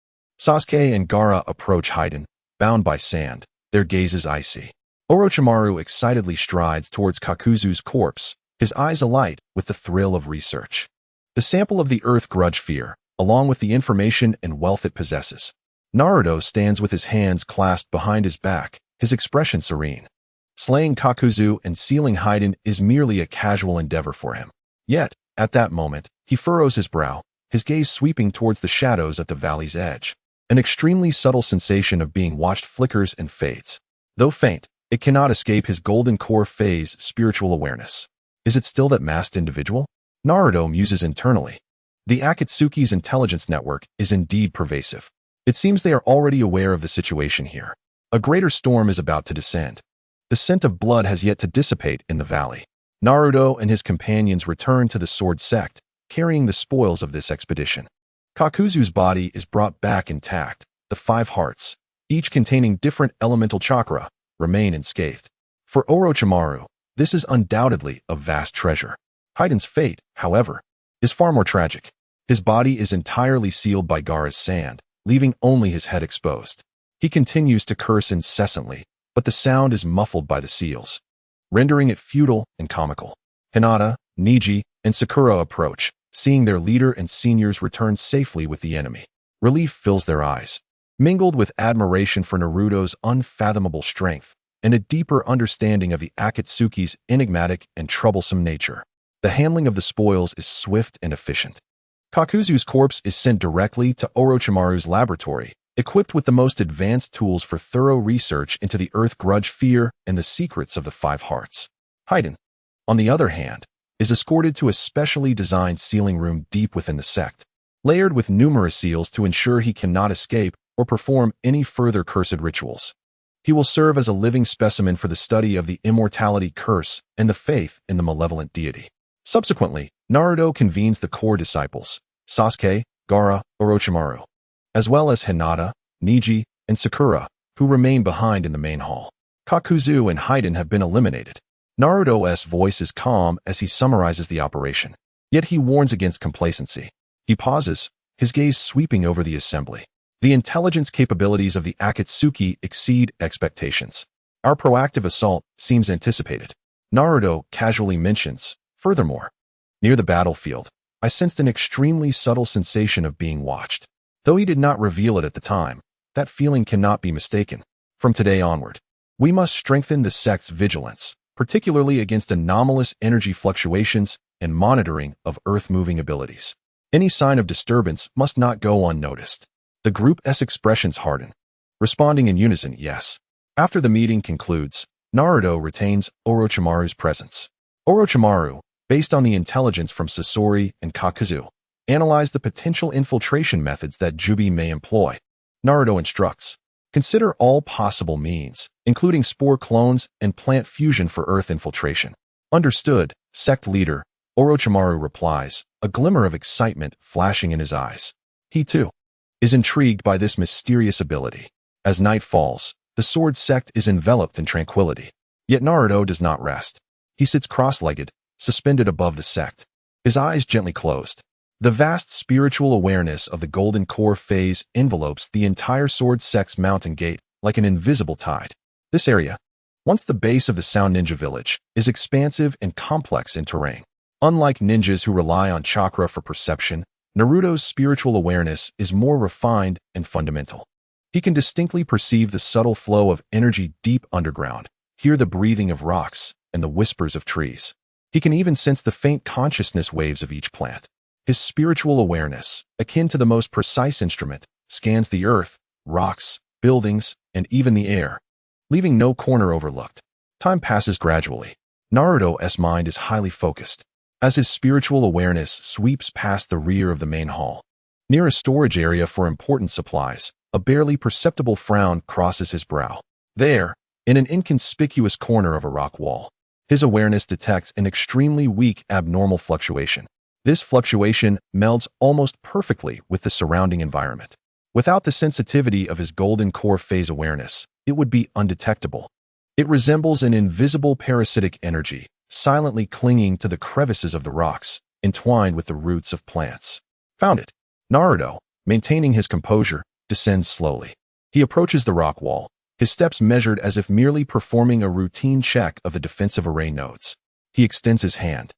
Sasuke and Gaara approach Haiden, bound by sand, their gazes icy. Orochimaru excitedly strides towards Kakuzu's corpse, his eyes alight with the thrill of research. The sample of the earth grudge fear, along with the information and wealth it possesses. Naruto stands with his hands clasped behind his back, his expression serene. Slaying Kakuzu and sealing Haiden is merely a casual endeavor for him. Yet, at that moment, he furrows his brow, his gaze sweeping towards the shadows at the valley's edge. An extremely subtle sensation of being watched flickers and fades. Though faint, it cannot escape his golden core phase spiritual awareness. Is it still that masked individual? Naruto muses internally. The Akatsuki's intelligence network is indeed pervasive. It seems they are already aware of the situation here. A greater storm is about to descend. The scent of blood has yet to dissipate in the valley. Naruto and his companions return to the sword sect, carrying the spoils of this expedition. Kakuzu's body is brought back intact. The five hearts, each containing different elemental chakra, remain unscathed. For Orochimaru, this is undoubtedly a vast treasure. Haiden's fate, however, is far more tragic. His body is entirely sealed by Gaara's sand, leaving only his head exposed. He continues to curse incessantly, but the sound is muffled by the seals, rendering it futile and comical. Hinata, Neji, and Sakura approach, seeing their leader and seniors return safely with the enemy. Relief fills their eyes, mingled with admiration for Naruto's unfathomable strength and a deeper understanding of the Akatsuki's enigmatic and troublesome nature. The handling of the spoils is swift and efficient. Kakuzu's corpse is sent directly to Orochimaru's laboratory, equipped with the most advanced tools for thorough research into the earth grudge fear and the secrets of the five hearts. Haiden, on the other hand, is escorted to a specially designed sealing room deep within the sect, layered with numerous seals to ensure he cannot escape or perform any further cursed rituals. He will serve as a living specimen for the study of the immortality curse and the faith in the malevolent deity. Subsequently, Naruto convenes the core disciples, Sasuke, Gaara, Orochimaru, as well as Hinata, Neji, and Sakura, who remain behind in the main hall. Kakuzu and Haiden have been eliminated. Naruto's voice is calm as he summarizes the operation, yet he warns against complacency. He pauses, his gaze sweeping over the assembly. The intelligence capabilities of the Akatsuki exceed expectations. Our proactive assault seems anticipated. Naruto casually mentions, furthermore, near the battlefield, I sensed an extremely subtle sensation of being watched. Though he did not reveal it at the time, that feeling cannot be mistaken. From today onward, we must strengthen the sect's vigilance, particularly against anomalous energy fluctuations and monitoring of earth-moving abilities. Any sign of disturbance must not go unnoticed. The group's expressions harden, responding in unison, yes. After the meeting concludes, Naruto retains Orochimaru's presence. Orochimaru, based on the intelligence from Sasori and Kakuzu, analyzed the potential infiltration methods that Jubi may employ. Naruto instructs, consider all possible means, including spore clones and plant fusion for Earth infiltration. Understood, sect leader. Orochimaru replies, a glimmer of excitement flashing in his eyes. He, too, is intrigued by this mysterious ability. As night falls, the sword sect is enveloped in tranquility. Yet Naruto does not rest. He sits cross-legged, suspended above the sect, his eyes gently closed. The vast spiritual awareness of the golden core phase envelopes the entire sword sect's mountain gate like an invisible tide. This area, once the base of the Sound Ninja village, is expansive and complex in terrain. Unlike ninjas who rely on chakra for perception, Naruto's spiritual awareness is more refined and fundamental. He can distinctly perceive the subtle flow of energy deep underground, hear the breathing of rocks, and the whispers of trees. He can even sense the faint consciousness waves of each plant. His spiritual awareness, akin to the most precise instrument, scans the earth, rocks, buildings, and even the air, leaving no corner overlooked. Time passes gradually. Naruto's mind is highly focused, as his spiritual awareness sweeps past the rear of the main hall. Near a storage area for important supplies, a barely perceptible frown crosses his brow. There, in an inconspicuous corner of a rock wall, his awareness detects an extremely weak abnormal fluctuation. This fluctuation melds almost perfectly with the surrounding environment. Without the sensitivity of his golden core phase awareness, it would be undetectable. It resembles an invisible parasitic energy, silently clinging to the crevices of the rocks, entwined with the roots of plants. Found it. Naruto, maintaining his composure, descends slowly. He approaches the rock wall, his steps measured as if merely performing a routine check of the defensive array nodes. He extends his hand,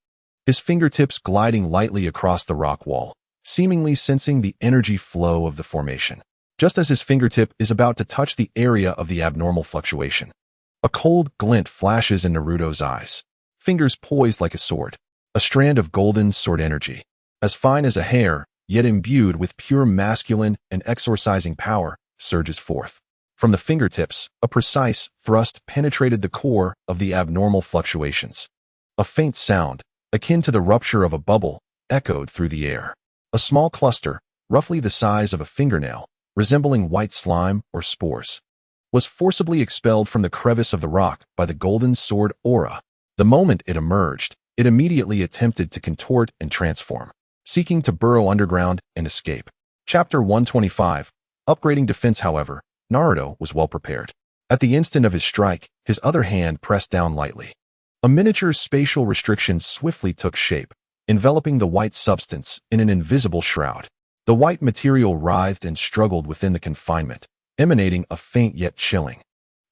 his fingertips gliding lightly across the rock wall, seemingly sensing the energy flow of the formation. Just as his fingertip is about to touch the area of the abnormal fluctuation, a cold glint flashes in Naruto's eyes, fingers poised like a sword. A strand of golden sword energy, as fine as a hair, yet imbued with pure masculine and exorcising power, surges forth. From the fingertips, a precise thrust penetrated the core of the abnormal fluctuations. A faint sound, akin to the rupture of a bubble, echoed through the air. A small cluster, roughly the size of a fingernail, resembling white slime or spores, was forcibly expelled from the crevice of the rock by the golden sword aura. The moment it emerged, it immediately attempted to contort and transform, seeking to burrow underground and escape. Chapter 125. Upgrading defense. However, Naruto was well prepared. At the instant of his strike, his other hand pressed down lightly. A miniature spatial restriction swiftly took shape, enveloping the white substance in an invisible shroud. The white material writhed and struggled within the confinement, emanating a faint yet chilling,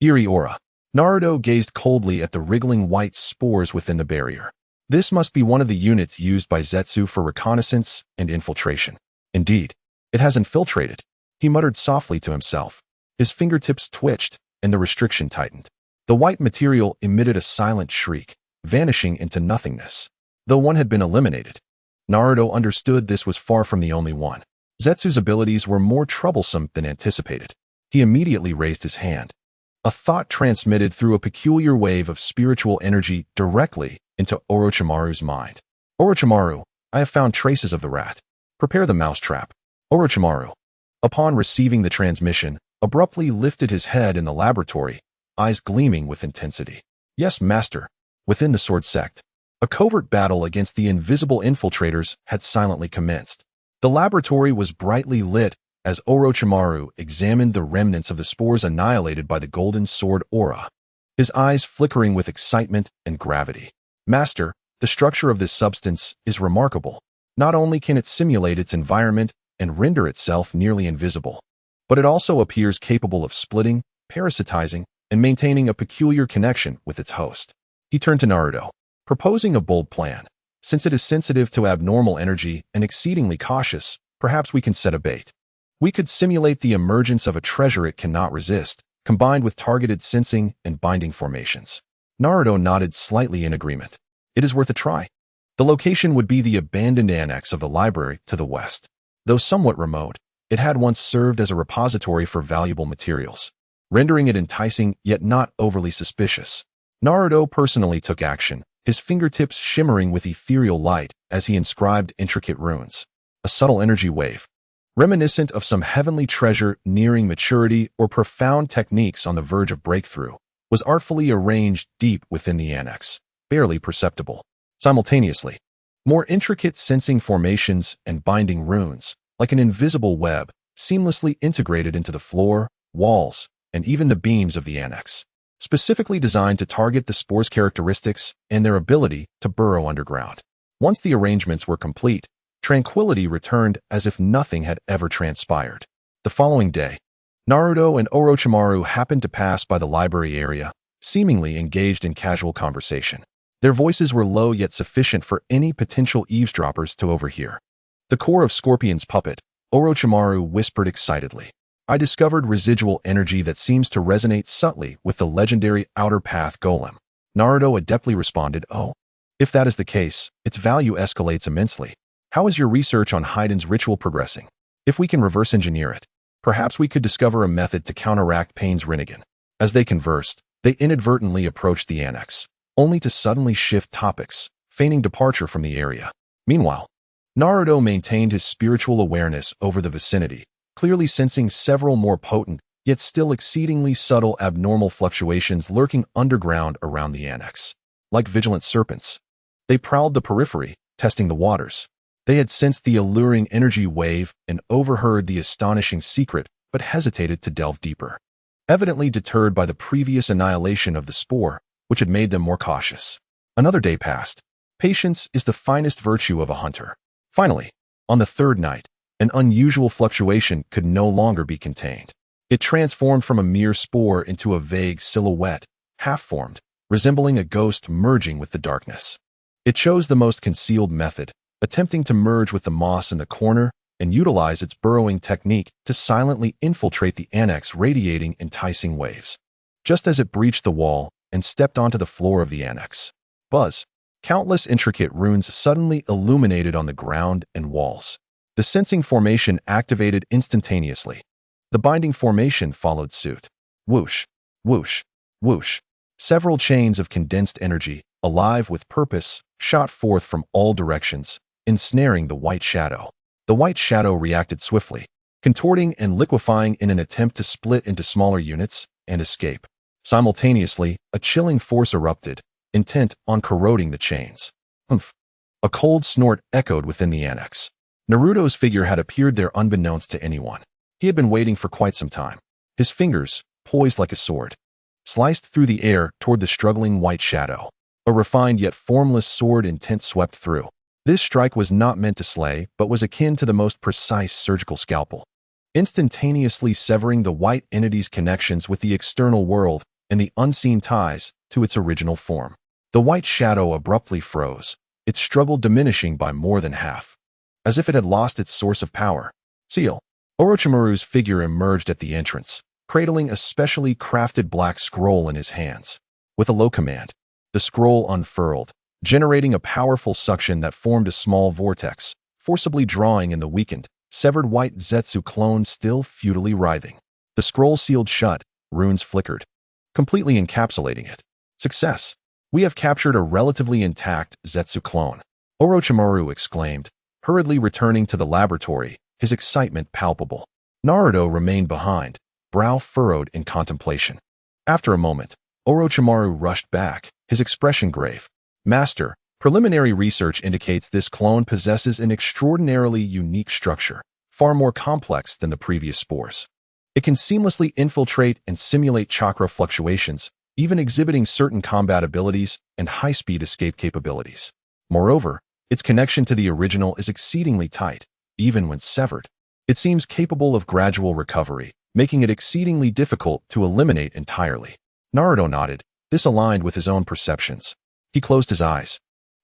eerie aura. Naruto gazed coldly at the wriggling white spores within the barrier. This must be one of the units used by Zetsu for reconnaissance and infiltration. Indeed, it has infiltrated, he muttered softly to himself. His fingertips twitched, and the restriction tightened. The white material emitted a silent shriek, vanishing into nothingness. Though one had been eliminated, Naruto understood this was far from the only one. Zetsu's abilities were more troublesome than anticipated. He immediately raised his hand. A thought transmitted through a peculiar wave of spiritual energy directly into Orochimaru's mind. Orochimaru, I have found traces of the rat. Prepare the mousetrap. Orochimaru, upon receiving the transmission, abruptly lifted his head in the laboratory, eyes gleaming with intensity. Yes, master. Within the sword sect, a covert battle against the invisible infiltrators had silently commenced. The laboratory was brightly lit as Orochimaru examined the remnants of the spores annihilated by the golden sword aura, his eyes flickering with excitement and gravity. Master, the structure of this substance is remarkable. Not only can it simulate its environment and render itself nearly invisible, but it also appears capable of splitting, parasitizing, and maintaining a peculiar connection with its host. He turned to Naruto, proposing a bold plan. Since it is sensitive to abnormal energy and exceedingly cautious, perhaps we can set a bait. We could simulate the emergence of a treasure it cannot resist, combined with targeted sensing and binding formations. Naruto nodded slightly in agreement. It is worth a try. The location would be the abandoned annex of the library to the west. Though somewhat remote, it had once served as a repository for valuable materials, rendering it enticing yet not overly suspicious. Naruto personally took action, his fingertips shimmering with ethereal light as he inscribed intricate runes. A subtle energy wave, reminiscent of some heavenly treasure nearing maturity or profound techniques on the verge of breakthrough, was artfully arranged deep within the annex, barely perceptible. Simultaneously, more intricate sensing formations and binding runes, like an invisible web, seamlessly integrated into the floor, walls, and even the beams of the annex, specifically designed to target the spore's characteristics and their ability to burrow underground. Once the arrangements were complete, tranquility returned as if nothing had ever transpired. The following day, Naruto and Orochimaru happened to pass by the library area, seemingly engaged in casual conversation. Their voices were low yet sufficient for any potential eavesdroppers to overhear. The core of Scorpion's puppet, Orochimaru whispered excitedly. I discovered residual energy that seems to resonate subtly with the legendary Outer Path Golem. Naruto adeptly responded, oh, If that is the case, its value escalates immensely. How is your research on Haiden's ritual progressing? If we can reverse engineer it, perhaps we could discover a method to counteract Pain's Rinnegan. As they conversed, they inadvertently approached the annex, only to suddenly shift topics, feigning departure from the area. Meanwhile, Naruto maintained his spiritual awareness over the vicinity, clearly sensing several more potent, yet still exceedingly subtle abnormal fluctuations lurking underground around the annex. Like vigilant serpents, they prowled the periphery, testing the waters. They had sensed the alluring energy wave and overheard the astonishing secret, but hesitated to delve deeper. Evidently deterred by the previous annihilation of the Spore, which had made them more cautious. Another day passed. Patience is the finest virtue of a hunter. Finally, on the third night, an unusual fluctuation could no longer be contained. It transformed from a mere spore into a vague silhouette, half-formed, resembling a ghost merging with the darkness. It chose the most concealed method, attempting to merge with the moss in the corner and utilize its burrowing technique to silently infiltrate the annex, radiating enticing waves. Just as it breached the wall and stepped onto the floor of the annex, buzz, countless intricate runes suddenly illuminated on the ground and walls. The sensing formation activated instantaneously. The binding formation followed suit. Whoosh, whoosh, whoosh. Several chains of condensed energy, alive with purpose, shot forth from all directions, ensnaring the white shadow. The white shadow reacted swiftly, contorting and liquefying in an attempt to split into smaller units and escape. Simultaneously, a chilling force erupted, intent on corroding the chains. Humph! A cold snort echoed within the annex. Naruto's figure had appeared there unbeknownst to anyone. He had been waiting for quite some time. His fingers, poised like a sword, sliced through the air toward the struggling white shadow. A refined yet formless sword intent swept through. This strike was not meant to slay, but was akin to the most precise surgical scalpel, instantaneously severing the white entity's connections with the external world and the unseen ties to its original form. The white shadow abruptly froze, its struggle diminishing by more than half, as if it had lost its source of power. Seal. Orochimaru's figure emerged at the entrance, cradling a specially crafted black scroll in his hands. With a low command, the scroll unfurled, generating a powerful suction that formed a small vortex, forcibly drawing in the weakened, severed white Zetsu clone still futilely writhing. The scroll sealed shut, runes flickered, completely encapsulating it. Success! We have captured a relatively intact Zetsu clone, Orochimaru exclaimed, hurriedly returning to the laboratory, his excitement palpable. Naruto remained behind, brow furrowed in contemplation. After a moment, Orochimaru rushed back, his expression grave. Master, preliminary research indicates this clone possesses an extraordinarily unique structure, far more complex than the previous spores. It can seamlessly infiltrate and simulate chakra fluctuations, even exhibiting certain combat abilities and high-speed escape capabilities. Moreover, its connection to the original is exceedingly tight, even when severed. It seems capable of gradual recovery, making it exceedingly difficult to eliminate entirely. Naruto nodded. This aligned with his own perceptions. He closed his eyes,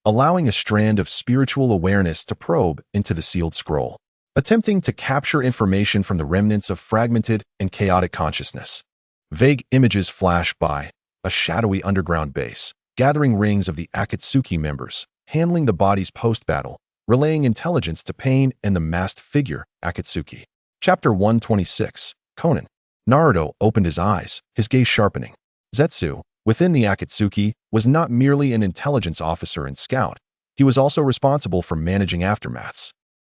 allowing a strand of spiritual awareness to probe into the sealed scroll, attempting to capture information from the remnants of fragmented and chaotic consciousness. Vague images flashed by, a shadowy underground base, gathering rings of the Akatsuki members, handling the bodies post-battle, relaying intelligence to Pain and the masked figure, Akatsuki. Chapter 126, Conan. Naruto opened his eyes, his gaze sharpening. Zetsu, within the Akatsuki, was not merely an intelligence officer and scout. He was also responsible for managing aftermaths.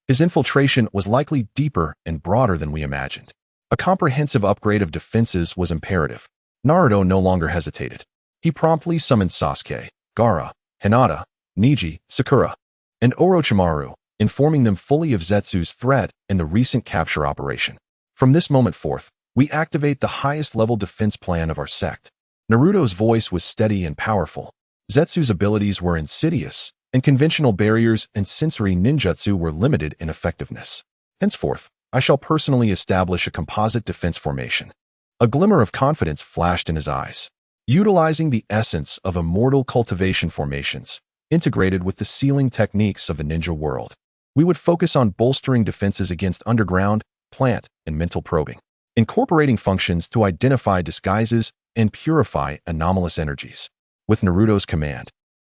His infiltration was likely deeper and broader than we imagined. A comprehensive upgrade of defenses was imperative. Naruto no longer hesitated. He promptly summoned Sasuke, Gaara, Hinata, Neji, Sakura, and Orochimaru, informing them fully of Zetsu's threat and the recent capture operation. From this moment forth, we activate the highest-level defense plan of our sect. Naruto's voice was steady and powerful. Zetsu's abilities were insidious, and conventional barriers and sensory ninjutsu were limited in effectiveness. Henceforth, I shall personally establish a composite defense formation. A glimmer of confidence flashed in his eyes. Utilizing the essence of immortal cultivation formations, integrated with the sealing techniques of the ninja world, we would focus on bolstering defenses against underground, plant, and mental probing, incorporating functions to identify disguises and purify anomalous energies. With Naruto's command,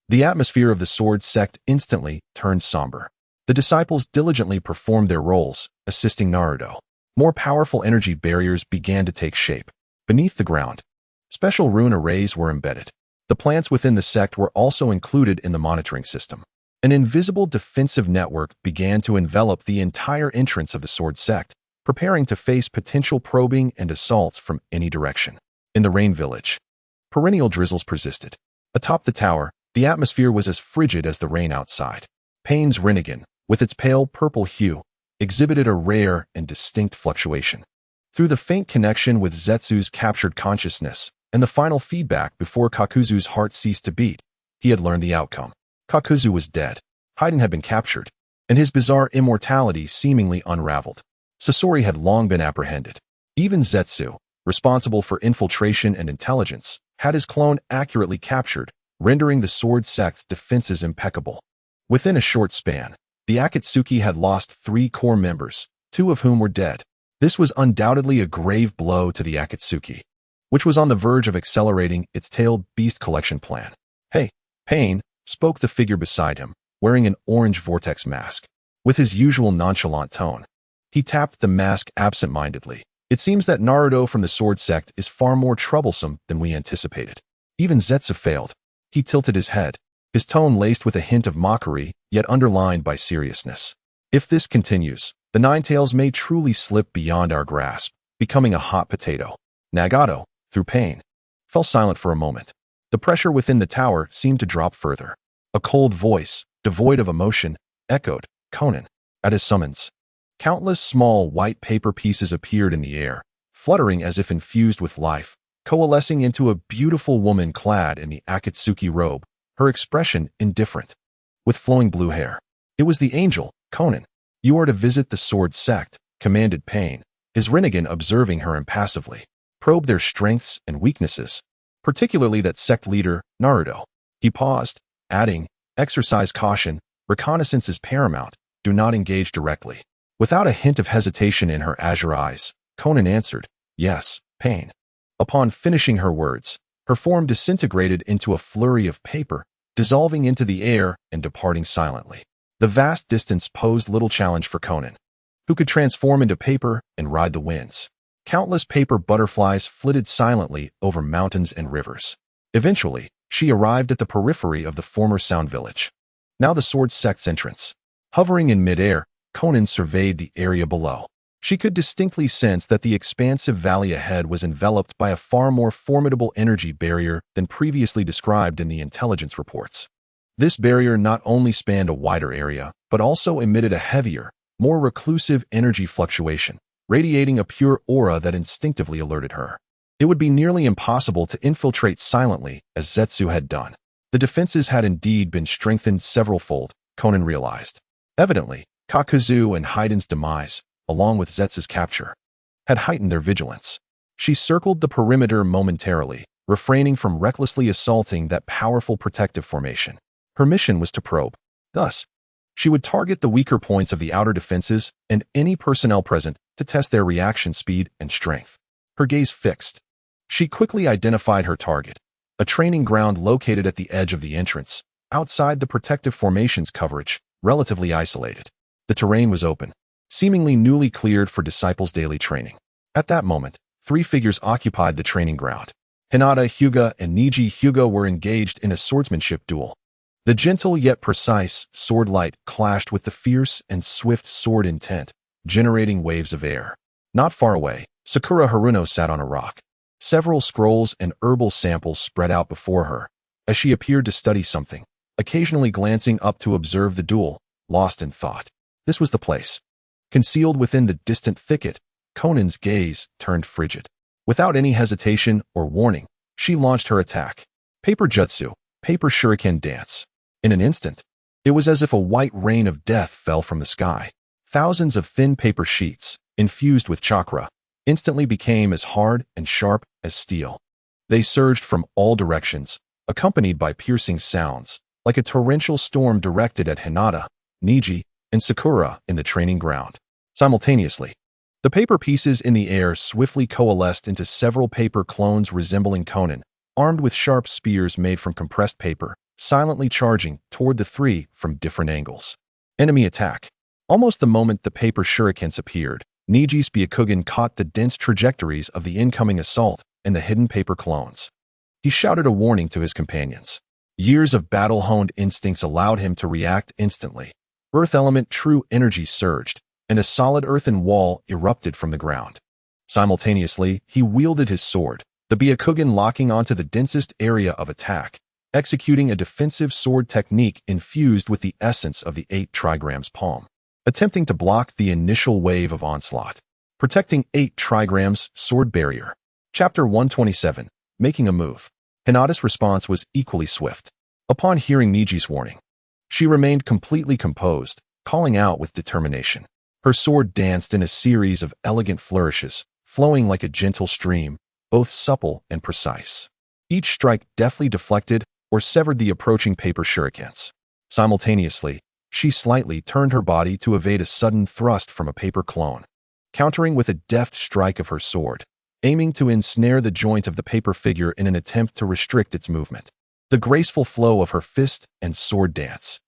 The atmosphere of the sword sect instantly turned somber. The disciples diligently performed their roles, assisting Naruto. More powerful energy barriers began to take shape. Beneath the ground, special rune arrays were embedded. The plants within the sect were also included in the monitoring system. An invisible defensive network began to envelop the entire entrance of the sword sect, preparing to face potential probing and assaults from any direction. In the rain village, perennial drizzles persisted. Atop the tower, the atmosphere was as frigid as the rain outside. Pain's Rinnegan, with its pale purple hue, exhibited a rare and distinct fluctuation. Through the faint connection with Zetsu's captured consciousness and the final feedback before Kakuzu's heart ceased to beat, he had learned the outcome. Kakuzu was dead, Haiden had been captured, and his bizarre immortality seemingly unraveled. Sasori had long been apprehended. Even Zetsu, responsible for infiltration and intelligence, had his clone accurately captured, rendering the sword sect's defenses impeccable. Within a short span, the Akatsuki had lost 3 core members, 2 of whom were dead. This was undoubtedly a grave blow to the Akatsuki, which was on the verge of accelerating its tailed beast collection plan. "Hey, Pain," spoke the figure beside him, wearing an orange vortex mask. With his usual nonchalant tone, he tapped the mask absent-mindedly. "It seems that Naruto from the sword sect is far more troublesome than we anticipated." Even Zetsu failed. He tilted his head, his tone laced with a hint of mockery, yet underlined by seriousness. "If this continues, the Nine-Tails may truly slip beyond our grasp, becoming a hot potato." Nagato, through Pain, fell silent for a moment. The pressure within the tower seemed to drop further. A cold voice, devoid of emotion, echoed, "Conan." At his summons, countless small white paper pieces appeared in the air, fluttering as if infused with life, coalescing into a beautiful woman clad in the Akatsuki robe, her expression indifferent, with flowing blue hair. "It was the angel, Conan. You are to visit the sword sect," commanded Pain, his Rinnegan observing her impassively. "Probe their strengths and weaknesses, particularly that sect leader, Naruto." He paused, adding, "Exercise caution, reconnaissance is paramount, do not engage directly." Without a hint of hesitation in her azure eyes, Conan answered, "Yes, Pain." Upon finishing her words, her form disintegrated into a flurry of paper, dissolving into the air and departing silently. The vast distance posed little challenge for Conan, who could transform into paper and ride the winds. Countless paper butterflies flitted silently over mountains and rivers. Eventually, she arrived at the periphery of the former Sound Village, now the sword sect's entrance. Hovering in midair, Conan surveyed the area below. She could distinctly sense that the expansive valley ahead was enveloped by a far more formidable energy barrier than previously described in the intelligence reports. This barrier not only spanned a wider area, but also emitted a heavier, more reclusive energy fluctuation, radiating a pure aura that instinctively alerted her. It would be nearly impossible to infiltrate silently, as Zetsu had done. The defenses had indeed been strengthened several-fold, Conan realized. Evidently, Kakuzu and Haiden's demise, along with Zetsu's capture, had heightened their vigilance. She circled the perimeter momentarily, refraining from recklessly assaulting that powerful protective formation. Her mission was to probe. Thus, she would target the weaker points of the outer defenses and any personnel present to test their reaction speed and strength. Her gaze fixed. She quickly identified her target, a training ground located at the edge of the entrance, outside the protective formation's coverage, relatively isolated. The terrain was open, seemingly newly cleared for disciples' daily training. At that moment, 3 figures occupied the training ground. Hinata, Hyuga, and Niji Hyuga were engaged in a swordsmanship duel. The gentle yet precise sword light clashed with the fierce and swift sword intent, generating waves of air. Not far away, Sakura Haruno sat on a rock. Several scrolls and herbal samples spread out before her, as she appeared to study something, occasionally glancing up to observe the duel, lost in thought. This was the place. Concealed within the distant thicket, Conan's gaze turned frigid. Without any hesitation or warning, she launched her attack. Paper jutsu, paper shuriken dance. In an instant, it was as if a white rain of death fell from the sky. Thousands of thin paper sheets, infused with chakra, instantly became as hard and sharp as steel. They surged from all directions, accompanied by piercing sounds, like a torrential storm directed at Hinata, Niji, and Sakura in the training ground. Simultaneously, the paper pieces in the air swiftly coalesced into several paper clones resembling Conan, armed with sharp spears made from compressed paper, silently charging toward the three from different angles. Enemy attack. Almost the moment the paper shurikens appeared, Niji's Byakugan caught the dense trajectories of the incoming assault and the hidden paper clones. He shouted a warning to his companions. Years of battle-honed instincts allowed him to react instantly. Earth element true energy surged, and a solid earthen wall erupted from the ground. Simultaneously, he wielded his sword, the Byakugan locking onto the densest area of attack, executing a defensive sword technique infused with the essence of the 8 trigrams palm, attempting to block the initial wave of onslaught. Protecting 8 trigrams sword barrier. Chapter 127, Making a Move. Hinata's response was equally swift. Upon hearing Niji's warning, she remained completely composed, calling out with determination. Her sword danced in a series of elegant flourishes, flowing like a gentle stream, both supple and precise. Each strike deftly deflected or severed the approaching paper shurikens. Simultaneously, she slightly turned her body to evade a sudden thrust from a paper clone, countering with a deft strike of her sword, aiming to ensnare the joint of the paper figure in an attempt to restrict its movement. The graceful flow of her fist and sword dance.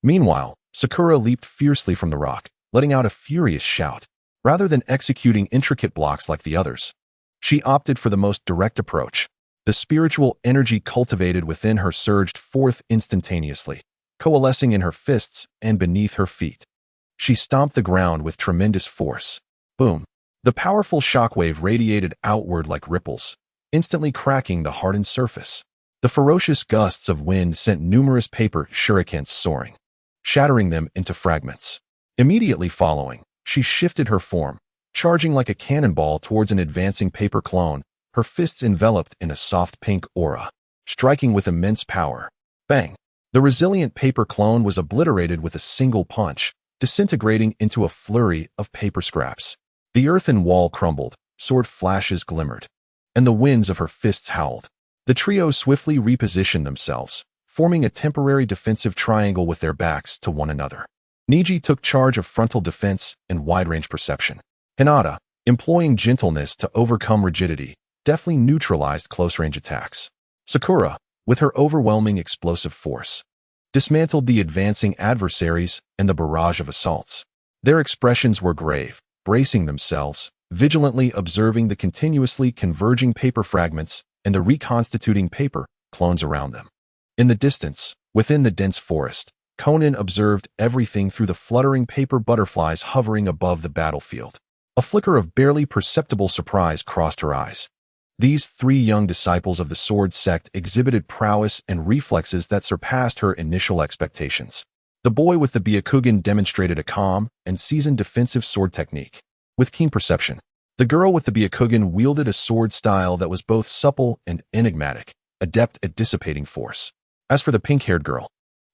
Meanwhile, Sakura leaped fiercely from the rock, letting out a furious shout. Rather than executing intricate blocks like the others, she opted for the most direct approach. The spiritual energy cultivated within her surged forth instantaneously, coalescing in her fists and beneath her feet. She stomped the ground with tremendous force. Boom! The powerful shockwave radiated outward like ripples, instantly cracking the hardened surface. The ferocious gusts of wind sent numerous paper shurikens soaring, shattering them into fragments. Immediately following, she shifted her form, charging like a cannonball towards an advancing paper clone, her fists enveloped in a soft pink aura, striking with immense power. Bang! The resilient paper clone was obliterated with a single punch, disintegrating into a flurry of paper scraps. The earthen wall crumbled, sword flashes glimmered, and the winds of her fists howled. The trio swiftly repositioned themselves, forming a temporary defensive triangle with their backs to one another. Niji took charge of frontal defense and wide-range perception. Hinata, employing gentleness to overcome rigidity, deftly neutralized close-range attacks. Sakura, with her overwhelming explosive force, dismantled the advancing adversaries and the barrage of assaults. Their expressions were grave, bracing themselves, vigilantly observing the continuously converging paper fragments and the reconstituting paper clones around them. In the distance, within the dense forest, Conan observed everything through the fluttering paper butterflies hovering above the battlefield. A flicker of barely perceptible surprise crossed her eyes. These 3 young disciples of the sword sect exhibited prowess and reflexes that surpassed her initial expectations. The boy with the Byakugan demonstrated a calm and seasoned defensive sword technique. With keen perception, the girl with the Byakugan wielded a sword style that was both supple and enigmatic, adept at dissipating force. As for the pink-haired girl,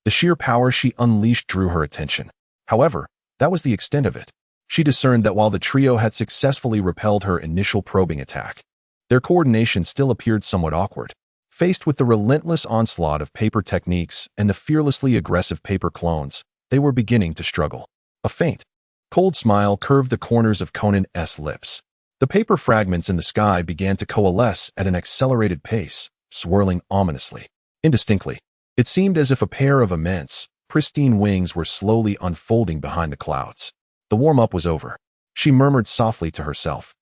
the sheer power she unleashed drew her attention. However, that was the extent of it. She discerned that while the trio had successfully repelled her initial probing attack, their coordination still appeared somewhat awkward. Faced with the relentless onslaught of paper techniques and the fearlessly aggressive paper clones, they were beginning to struggle. A faint, cold smile curved the corners of Conan's lips. The paper fragments in the sky began to coalesce at an accelerated pace, swirling ominously. Indistinctly, it seemed as if a pair of immense, pristine wings were slowly unfolding behind the clouds. The warm-up was over. She murmured softly to herself,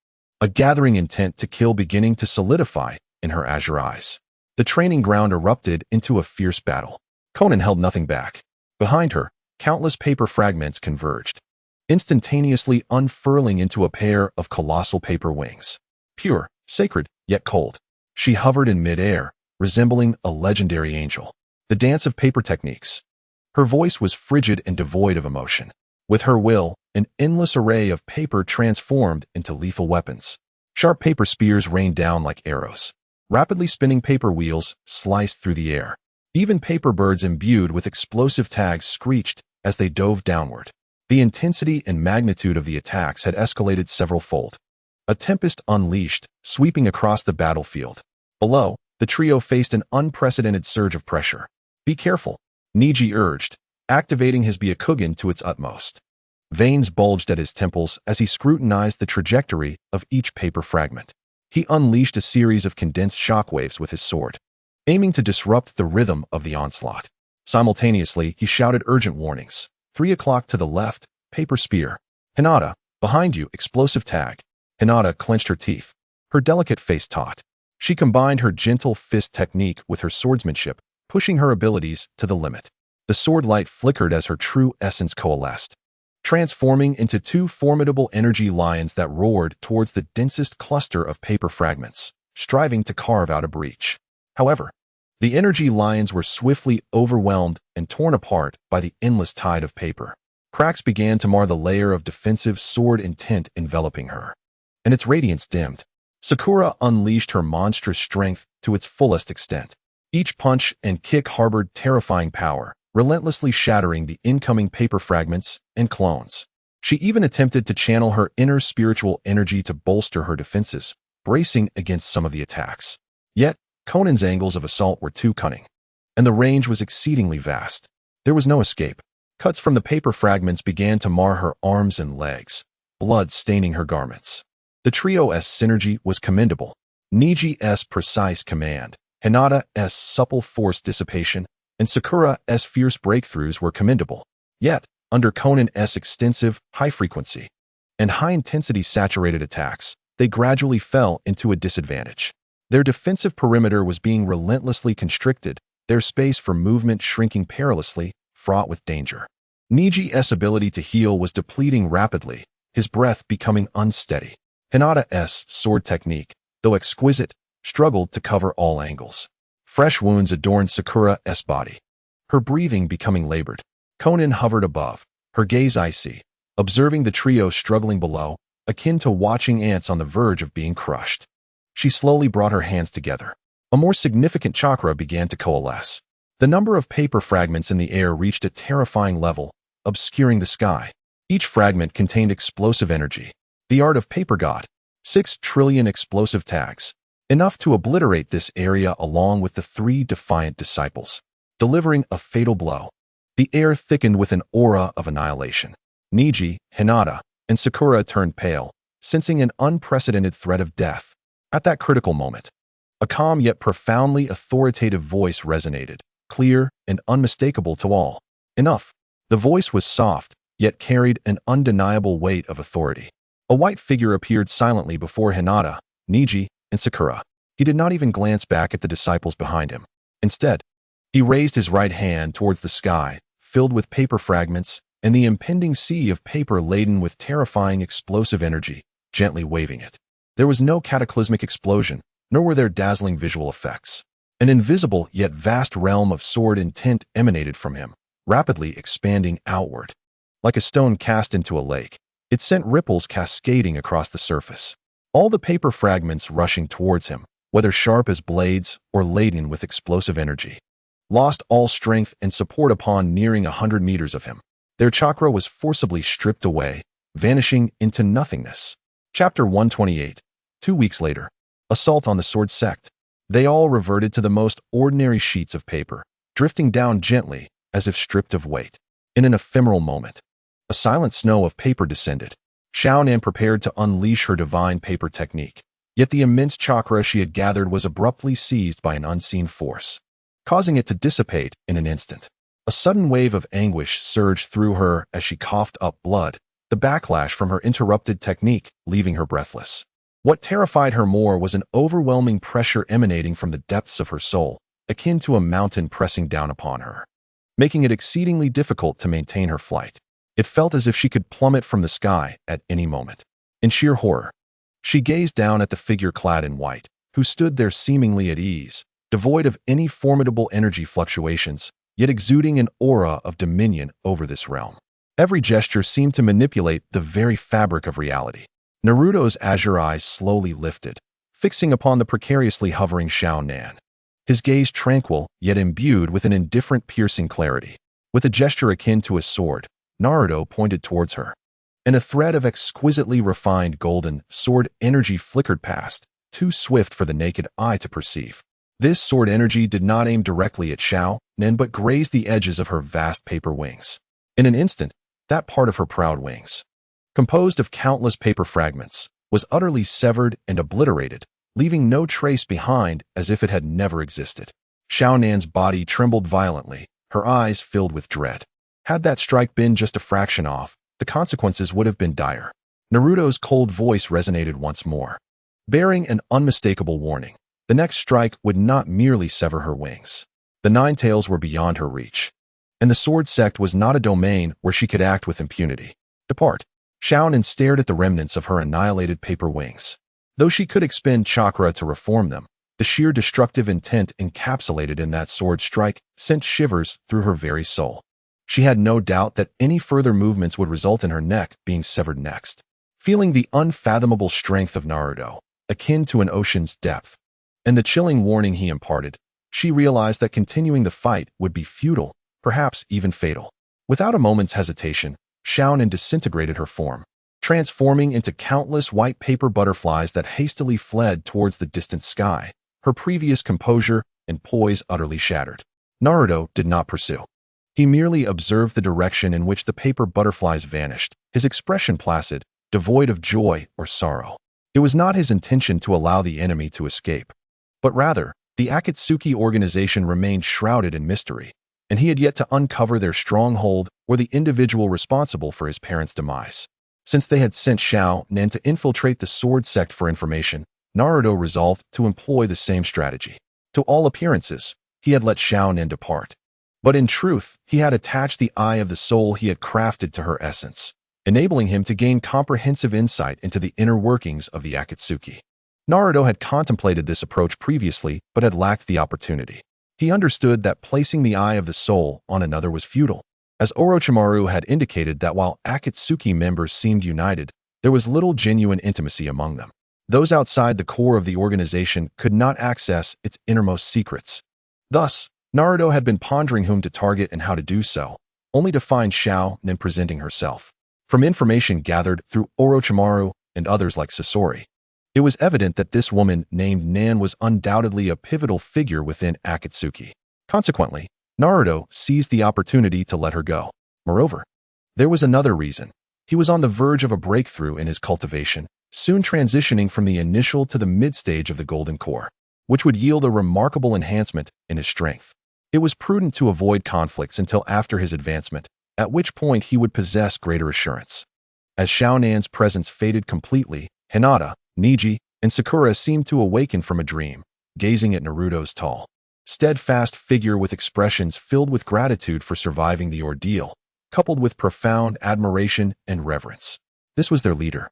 a gathering intent to kill beginning to solidify in her azure eyes. The training ground erupted into a fierce battle. Conan held nothing back. Behind her, countless paper fragments converged, instantaneously unfurling into a pair of colossal paper wings. Pure, sacred, yet cold, she hovered in mid-air, resembling a legendary angel. The dance of paper techniques. Her voice was frigid and devoid of emotion. With her will, an endless array of paper transformed into lethal weapons. Sharp paper spears rained down like arrows. Rapidly spinning paper wheels sliced through the air. Even paper birds imbued with explosive tags screeched as they dove downward. The intensity and magnitude of the attacks had escalated several-fold. A tempest unleashed, sweeping across the battlefield. Below, the trio faced an unprecedented surge of pressure. Be careful, Niji urged, activating his Byakugan to its utmost. Veins bulged at his temples as he scrutinized the trajectory of each paper fragment. He unleashed a series of condensed shockwaves with his sword. aiming to disrupt the rhythm of the onslaught. Simultaneously, he shouted urgent warnings. 3 o'clock to the left, paper spear. Hinata, behind you, explosive tag. Hinata clenched her teeth, her delicate face taut. She combined her gentle fist technique with her swordsmanship, pushing her abilities to the limit. The sword light flickered as her true essence coalesced, transforming into 2 formidable energy lions that roared towards the densest cluster of paper fragments, striving to carve out a breach. However, the energy lions were swiftly overwhelmed and torn apart by the endless tide of paper. Cracks began to mar the layer of defensive sword intent enveloping her, and its radiance dimmed. Sakura unleashed her monstrous strength to its fullest extent. Each punch and kick harbored terrifying power, relentlessly shattering the incoming paper fragments and clones. She even attempted to channel her inner spiritual energy to bolster her defenses, bracing against some of the attacks. Yet, Conan's angles of assault were too cunning, and the range was exceedingly vast. There was no escape. Cuts from the paper fragments began to mar her arms and legs, blood staining her garments. The trio's synergy was commendable. Niji's precise command, Hinata's supple force dissipation, and Sakura's fierce breakthroughs were commendable. Yet, under Conan's extensive, high-frequency and high-intensity saturated attacks, they gradually fell into a disadvantage. Their defensive perimeter was being relentlessly constricted, their space for movement shrinking perilously, fraught with danger. Niji's ability to heal was depleting rapidly, his breath becoming unsteady. Hinata's sword technique, though exquisite, struggled to cover all angles. Fresh wounds adorned Sakura's body, her breathing becoming labored. Conan hovered above, her gaze icy, observing the trio struggling below, akin to watching ants on the verge of being crushed. She slowly brought her hands together. A more significant chakra began to coalesce. The number of paper fragments in the air reached a terrifying level, obscuring the sky. Each fragment contained explosive energy. The art of paper god. 6 trillion explosive tags. Enough to obliterate this area along with the 3 defiant disciples. Delivering a fatal blow. The air thickened with an aura of annihilation. Niji, Hinata, and Sakura turned pale, sensing an unprecedented threat of death. At that critical moment, a calm yet profoundly authoritative voice resonated, clear and unmistakable to all. Enough. The voice was soft, yet carried an undeniable weight of authority. A white figure appeared silently before Hinata, Niji, and Sakura. He did not even glance back at the disciples behind him. Instead, he raised his right hand towards the sky, filled with paper fragments, and the impending sea of paper laden with terrifying explosive energy, gently waving it. There was no cataclysmic explosion, nor were there dazzling visual effects. An invisible yet vast realm of sword intent emanated from him, rapidly expanding outward. Like a stone cast into a lake, it sent ripples cascading across the surface. All the paper fragments rushing towards him, whether sharp as blades or laden with explosive energy, lost all strength and support upon nearing 100 meters of him. Their chakra was forcibly stripped away, vanishing into nothingness. Chapter 128. 2 weeks later. Assault on the sword sect. They all reverted to the most ordinary sheets of paper, drifting down gently, as if stripped of weight. In an ephemeral moment, a silent snow of paper descended. Xiaonan prepared to unleash her divine paper technique. Yet the immense chakra she had gathered was abruptly seized by an unseen force, causing it to dissipate in an instant. A sudden wave of anguish surged through her as she coughed up blood, the backlash from her interrupted technique leaving her breathless. What terrified her more was an overwhelming pressure emanating from the depths of her soul, akin to a mountain pressing down upon her, making it exceedingly difficult to maintain her flight. It felt as if she could plummet from the sky at any moment. In sheer horror, she gazed down at the figure clad in white, who stood there seemingly at ease, devoid of any formidable energy fluctuations, yet exuding an aura of dominion over this realm. Every gesture seemed to manipulate the very fabric of reality. Naruto's azure eyes slowly lifted, fixing upon the precariously hovering Xiaonan. His gaze tranquil, yet imbued with an indifferent piercing clarity. With a gesture akin to a sword, Naruto pointed towards her, and a thread of exquisitely refined golden sword energy flickered past, too swift for the naked eye to perceive. This sword energy did not aim directly at Xiaonan but grazed the edges of her vast paper wings. In an instant, that part of her proud wings, composed of countless paper fragments, was utterly severed and obliterated, leaving no trace behind as if it had never existed. Xiaonan's body trembled violently, her eyes filled with dread. Had that strike been just a fraction off, the consequences would have been dire. Naruto's cold voice resonated once more, bearing an unmistakable warning. The next strike would not merely sever her wings. The Nine-Tails were beyond her reach, and the sword sect was not a domain where she could act with impunity. Depart. Xiaonan stared at the remnants of her annihilated paper wings. Though she could expend chakra to reform them, the sheer destructive intent encapsulated in that sword strike sent shivers through her very soul. She had no doubt that any further movements would result in her neck being severed next. Feeling the unfathomable strength of Naruto, akin to an ocean's depth, and the chilling warning he imparted, she realized that continuing the fight would be futile, perhaps even fatal. Without a moment's hesitation, Xiaonan disintegrated her form, transforming into countless white paper butterflies that hastily fled towards the distant sky, her previous composure and poise utterly shattered. Naruto did not pursue. He merely observed the direction in which the paper butterflies vanished, his expression placid, devoid of joy or sorrow. It was not his intention to allow the enemy to escape, but rather, the Akatsuki organization remained shrouded in mystery, and he had yet to uncover their stronghold or the individual responsible for his parents' demise. Since they had sent Xiaonan to infiltrate the sword sect for information, Naruto resolved to employ the same strategy. To all appearances, he had let Xiaonan depart. But in truth, he had attached the eye of the soul he had crafted to her essence, enabling him to gain comprehensive insight into the inner workings of the Akatsuki. Naruto had contemplated this approach previously but had lacked the opportunity. He understood that placing the eye of the soul on another was futile, as Orochimaru had indicated that while Akatsuki members seemed united, there was little genuine intimacy among them. Those outside the core of the organization could not access its innermost secrets. Thus, Naruto had been pondering whom to target and how to do so, only to find Xiaonan presenting herself. From information gathered through Orochimaru and others like Sasori, it was evident that this woman named Nan was undoubtedly a pivotal figure within Akatsuki. Consequently, Naruto seized the opportunity to let her go. Moreover, there was another reason. He was on the verge of a breakthrough in his cultivation, soon transitioning from the initial to the mid-stage of the Golden Core, which would yield a remarkable enhancement in his strength. It was prudent to avoid conflicts until after his advancement, at which point he would possess greater assurance. As Xiaonan's presence faded completely, Hinata, Niji, and Sakura seemed to awaken from a dream, gazing at Naruto's tall, steadfast figure with expressions filled with gratitude for surviving the ordeal, coupled with profound admiration and reverence. This was their leader,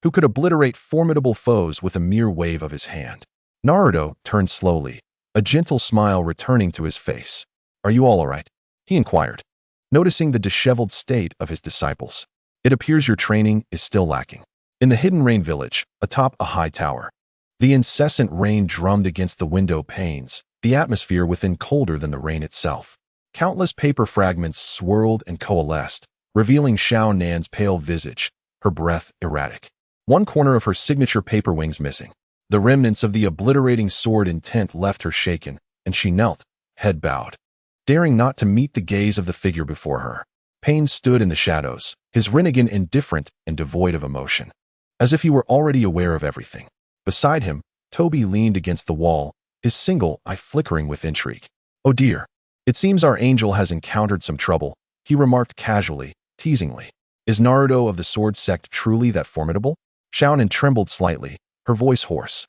who could obliterate formidable foes with a mere wave of his hand. Naruto turned slowly, a gentle smile returning to his face. "Are you all right?" he inquired, noticing the disheveled state of his disciples. "It appears your training is still lacking." In the hidden rain village, atop a high tower, the incessant rain drummed against the window panes, the atmosphere within colder than the rain itself. Countless paper fragments swirled and coalesced, revealing Xiaonan's pale visage, her breath erratic. One corner of her signature paper wings missing. The remnants of the obliterating sword intent left her shaken, and she knelt, head bowed, daring not to meet the gaze of the figure before her. Pain stood in the shadows, his Rinnegan indifferent and devoid of emotion, as if he were already aware of everything. Beside him, Toby leaned against the wall, his single eye flickering with intrigue. "Oh dear, it seems our angel has encountered some trouble," he remarked casually, teasingly. "Is Naruto of the sword sect truly that formidable?" Xiaonan trembled slightly, her voice hoarse.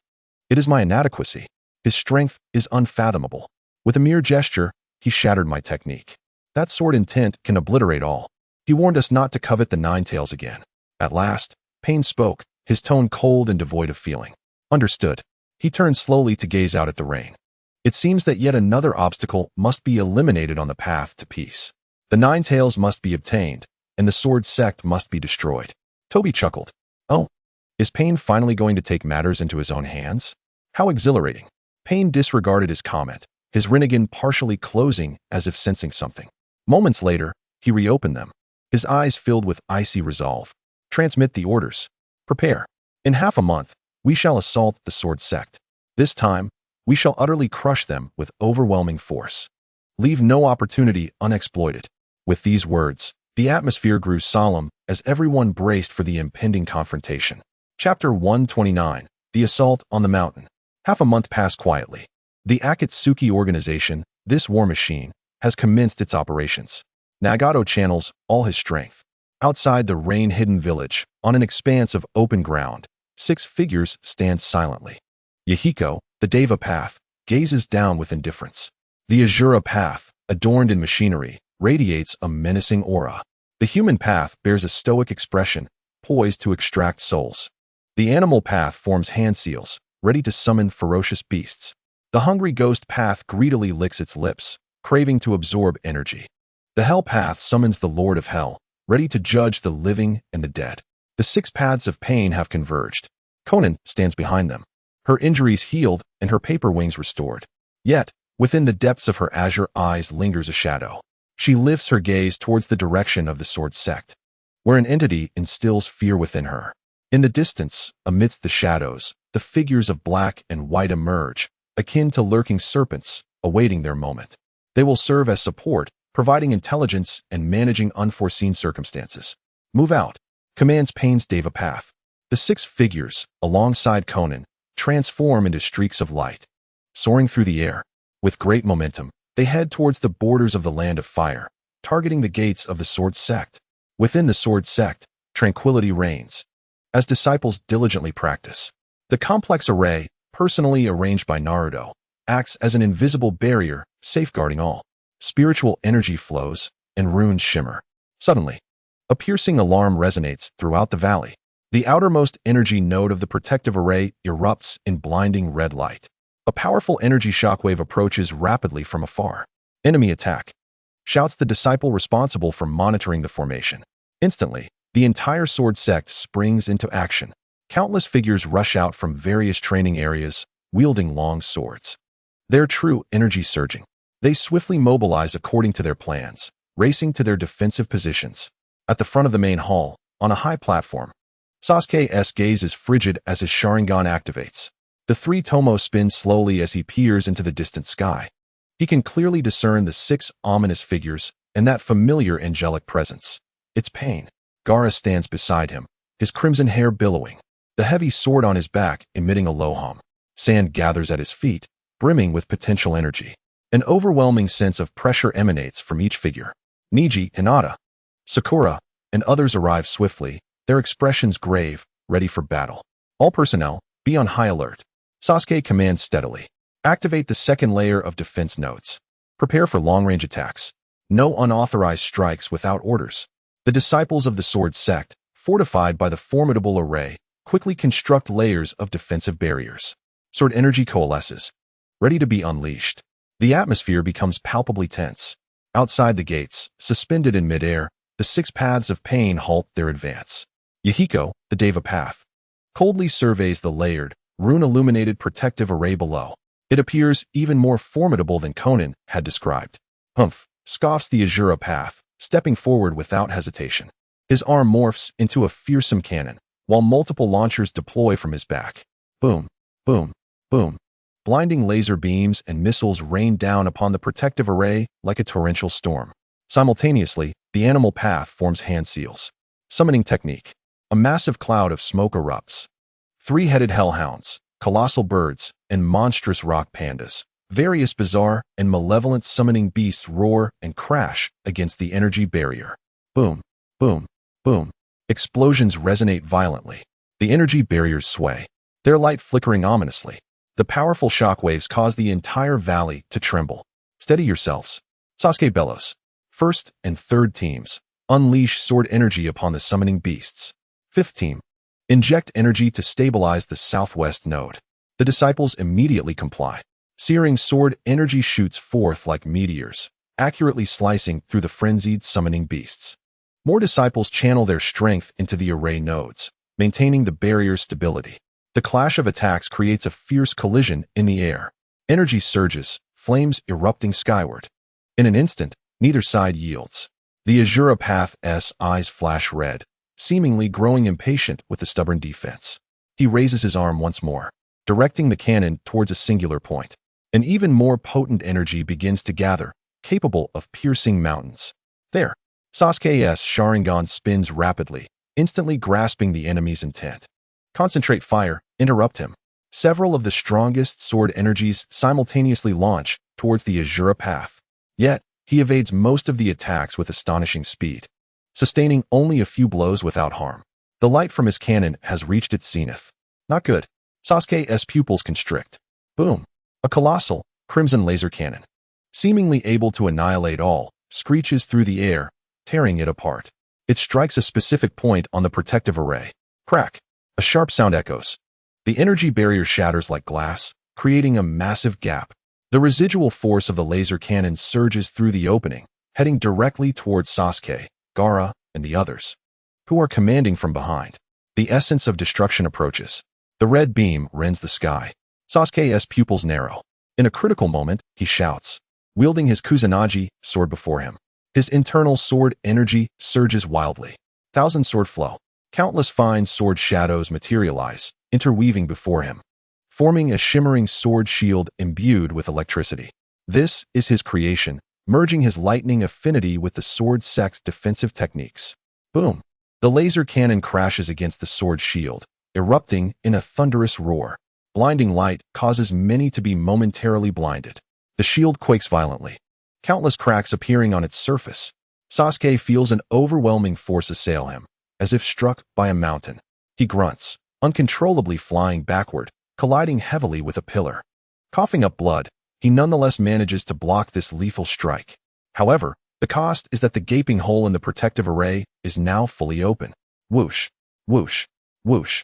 "It is my inadequacy. His strength is unfathomable. With a mere gesture, he shattered my technique. That sword intent can obliterate all. He warned us not to covet the Nine-Tails again." At last, Pain spoke, his tone cold and devoid of feeling. "Understood." He turned slowly to gaze out at the rain. "It seems that yet another obstacle must be eliminated on the path to peace. The Nine-Tails must be obtained, and the sword sect must be destroyed." Toby chuckled. "Oh, is Pain finally going to take matters into his own hands? How exhilarating." Pain disregarded his comment, his Rinnegan partially closing as if sensing something. Moments later, he reopened them, his eyes filled with icy resolve. "Transmit the orders. Prepare. In half a month, we shall assault the sword sect. This time, we shall utterly crush them with overwhelming force. Leave no opportunity unexploited." With these words, the atmosphere grew solemn as everyone braced for the impending confrontation. Chapter 129, The Assault on the Mountain. Half a month passed quietly. The Akatsuki organization, this war machine, has commenced its operations. Nagato channels all his strength. Outside the rain-hidden village, on an expanse of open ground, 6 figures stand silently. Yahiko, the Deva path, gazes down with indifference. The Azura path, adorned in machinery, radiates a menacing aura. The human path bears a stoic expression, poised to extract souls. The animal path forms hand seals, ready to summon ferocious beasts. The hungry ghost path greedily licks its lips, craving to absorb energy. The hell path summons the Lord of Hell, ready to judge the living and the dead. The 6 paths of pain have converged. Konan stands behind them. Her injuries healed and her paper wings restored. Yet, within the depths of her azure eyes lingers a shadow. She lifts her gaze towards the direction of the sword sect, where an entity instills fear within her. In the distance, amidst the shadows, the figures of black and white emerge, akin to lurking serpents, awaiting their moment. They will serve as support, providing intelligence and managing unforeseen circumstances. Move out, commands Pain's Deva path. The 6 figures, alongside Konan, transform into streaks of light. Soaring through the air, with great momentum, they head towards the borders of the Land of Fire, targeting the gates of the Sword Sect. Within the Sword Sect, tranquility reigns. As disciples diligently practice, the complex array, personally arranged by Naruto, acts as an invisible barrier, safeguarding all. Spiritual energy flows, and runes shimmer. Suddenly, a piercing alarm resonates throughout the valley. The outermost energy node of the protective array erupts in blinding red light. A powerful energy shockwave approaches rapidly from afar. Enemy attack, shouts the disciple responsible for monitoring the formation. Instantly, the entire sword sect springs into action. Countless figures rush out from various training areas, wielding long swords. Their true energy surging. They swiftly mobilize according to their plans, racing to their defensive positions. At the front of the main hall, on a high platform, Sasuke's gaze is frigid as his Sharingan activates. The 3 tomo spins slowly as he peers into the distant sky. He can clearly discern the 6 ominous figures and that familiar angelic presence. It's Pain. Gaara stands beside him, his crimson hair billowing, the heavy sword on his back emitting a low hum. Sand gathers at his feet, brimming with potential energy. An overwhelming sense of pressure emanates from each figure. Niji, Hinata, Sakura, and others arrive swiftly, their expressions grave, ready for battle. All personnel, be on high alert. Sasuke commands steadily. Activate the second layer of defense nodes. Prepare for long-range attacks. No unauthorized strikes without orders. The disciples of the Sword Sect, fortified by the formidable array, quickly construct layers of defensive barriers. Sword energy coalesces, ready to be unleashed. The atmosphere becomes palpably tense. Outside the gates, suspended in midair, the 6 paths of pain halt their advance. Yahiko, the Deva path, coldly surveys the layered, rune-illuminated protective array below. It appears even more formidable than Konan had described. Humph, scoffs the Azura path, stepping forward without hesitation. His arm morphs into a fearsome cannon, while multiple launchers deploy from his back. Boom, boom, boom. Blinding laser beams and missiles rain down upon the protective array like a torrential storm. Simultaneously, the animal path forms hand seals. Summoning technique. A massive cloud of smoke erupts. 3-headed hellhounds, colossal birds, and monstrous rock pandas. Various bizarre and malevolent summoning beasts roar and crash against the energy barrier. Boom, boom, boom. Explosions resonate violently. The energy barriers sway, their light flickering ominously. The powerful shockwaves cause the entire valley to tremble. Steady yourselves. Sasuke bellows. First and third teams, unleash sword energy upon the summoning beasts. Fifth team, inject energy to stabilize the southwest node. The disciples immediately comply. Searing sword energy shoots forth like meteors, accurately slicing through the frenzied summoning beasts. More disciples channel their strength into the array nodes, maintaining the barrier's stability. The clash of attacks creates a fierce collision in the air. Energy surges, flames erupting skyward. In an instant, neither side yields. The Azura path's eyes flash red, seemingly growing impatient with the stubborn defense. He raises his arm once more, directing the cannon towards a singular point. An even more potent energy begins to gather, capable of piercing mountains. There, Sasuke's Sharingan spins rapidly, instantly grasping the enemy's intent. Concentrate fire, interrupt him. Several of the strongest sword energies simultaneously launch towards the Azura path. Yet, he evades most of the attacks with astonishing speed, sustaining only a few blows without harm. The light from his cannon has reached its zenith. Not good. Sasuke's pupils constrict. Boom. A colossal, crimson laser cannon, seemingly able to annihilate all, screeches through the air, tearing it apart. It strikes a specific point on the protective array. Crack. A sharp sound echoes. The energy barrier shatters like glass, creating a massive gap. The residual force of the laser cannon surges through the opening, heading directly towards Sasuke, Gaara, and the others, who are commanding from behind. The essence of destruction approaches. The red beam rends the sky. Sasuke's pupils narrow. In a critical moment, he shouts, wielding his Kusanagi sword before him. His internal sword energy surges wildly. Thousand sword flow. Countless fine sword shadows materialize, interweaving before him, forming a shimmering sword shield imbued with electricity. This is his creation, merging his lightning affinity with the sword sect's defensive techniques. Boom! The laser cannon crashes against the sword shield, erupting in a thunderous roar. Blinding light causes many to be momentarily blinded. The shield quakes violently, countless cracks appearing on its surface. Sasuke feels an overwhelming force assail him, as if struck by a mountain. He grunts, uncontrollably flying backward, colliding heavily with a pillar. Coughing up blood, he nonetheless manages to block this lethal strike. However, the cost is that the gaping hole in the protective array is now fully open. Whoosh, whoosh, whoosh.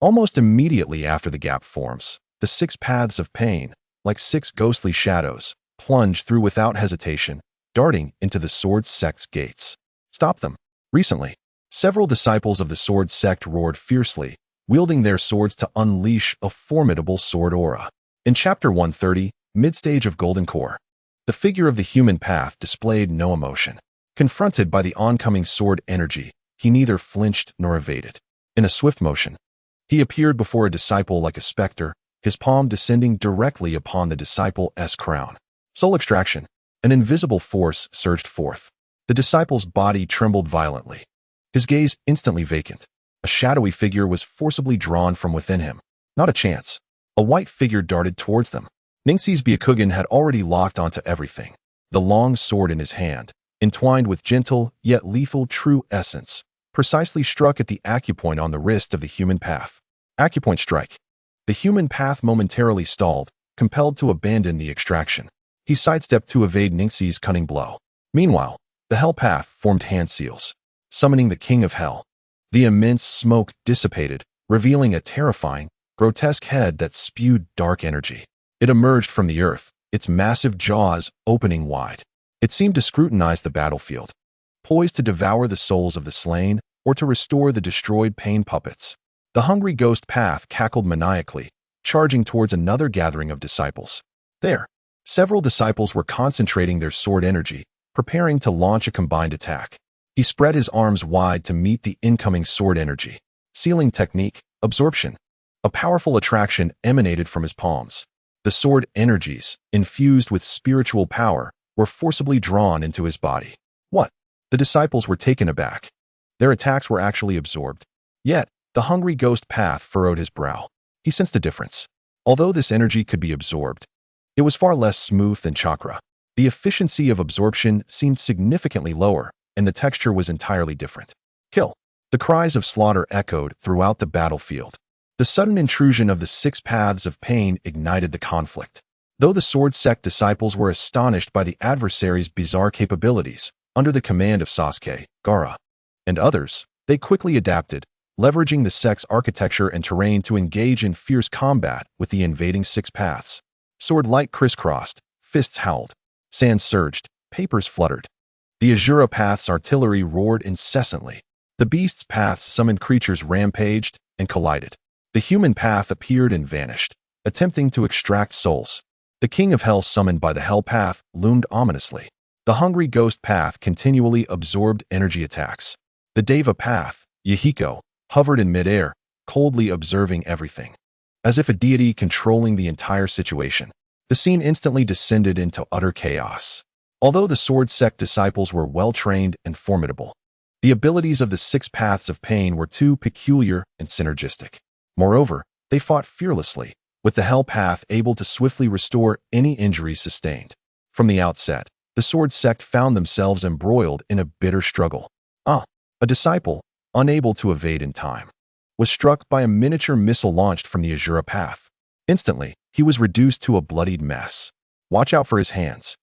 Almost immediately after the gap forms, the 6 paths of pain, like 6 ghostly shadows, plunge through without hesitation, darting into the sword sect's gates. Stop them. Recently, several disciples of the sword sect roared fiercely, wielding their swords to unleash a formidable sword aura. In Chapter 130, Mid-Stage of Golden Core, the figure of the human path displayed no emotion. Confronted by the oncoming sword energy, he neither flinched nor evaded. In a swift motion, he appeared before a disciple like a specter, his palm descending directly upon the disciple's crown. Soul extraction. An invisible force surged forth. The disciple's body trembled violently, his gaze instantly vacant. A shadowy figure was forcibly drawn from within him. Not a chance. A white figure darted towards them. Ningxi's Byakugan had already locked onto everything. The long sword in his hand, entwined with gentle yet lethal true essence, precisely struck at the acupoint on the wrist of the human path. Acupoint strike. The human path momentarily stalled, compelled to abandon the extraction. He sidestepped to evade Ningxi's cunning blow. Meanwhile, the hell path formed hand seals, summoning the king of hell. The immense smoke dissipated, revealing a terrifying, grotesque head that spewed dark energy. It emerged from the earth, its massive jaws opening wide. It seemed to scrutinize the battlefield, poised to devour the souls of the slain or to restore the destroyed pain puppets. The hungry ghost path cackled maniacally, charging towards another gathering of disciples. There, several disciples were concentrating their sword energy, preparing to launch a combined attack. He spread his arms wide to meet the incoming sword energy. Sealing technique, absorption. A powerful attraction emanated from his palms. The sword energies, infused with spiritual power, were forcibly drawn into his body. What? The disciples were taken aback. Their attacks were actually absorbed. Yet, the hungry ghost path furrowed his brow. He sensed a difference. Although this energy could be absorbed, it was far less smooth than chakra. The efficiency of absorption seemed significantly lower, and the texture was entirely different. Kill. The cries of slaughter echoed throughout the battlefield. The sudden intrusion of the 6 paths of pain ignited the conflict. Though the sword sect disciples were astonished by the adversary's bizarre capabilities, under the command of Sasuke, Gaara, and others, they quickly adapted, leveraging the sect's architecture and terrain to engage in fierce combat with the invading 6 paths. Sword light crisscrossed, fists howled, sand surged, papers fluttered. The Azura path's artillery roared incessantly. The beast's paths summoned creatures rampaged and collided. The human path appeared and vanished, attempting to extract souls. The king of hell summoned by the hell path loomed ominously. The hungry ghost path continually absorbed energy attacks. The Deva path, Yahiko, hovered in midair, coldly observing everything, as if a deity controlling the entire situation. The scene instantly descended into utter chaos. Although the sword sect disciples were well-trained and formidable, the abilities of the 6 paths of pain were too peculiar and synergistic. Moreover, they fought fearlessly, with the Hell Path able to swiftly restore any injuries sustained. From the outset, the Sword Sect found themselves embroiled in a bitter struggle. A disciple, unable to evade in time, was struck by a miniature missile launched from the Azura Path. Instantly, he was reduced to a bloodied mess. Watch out for his hands.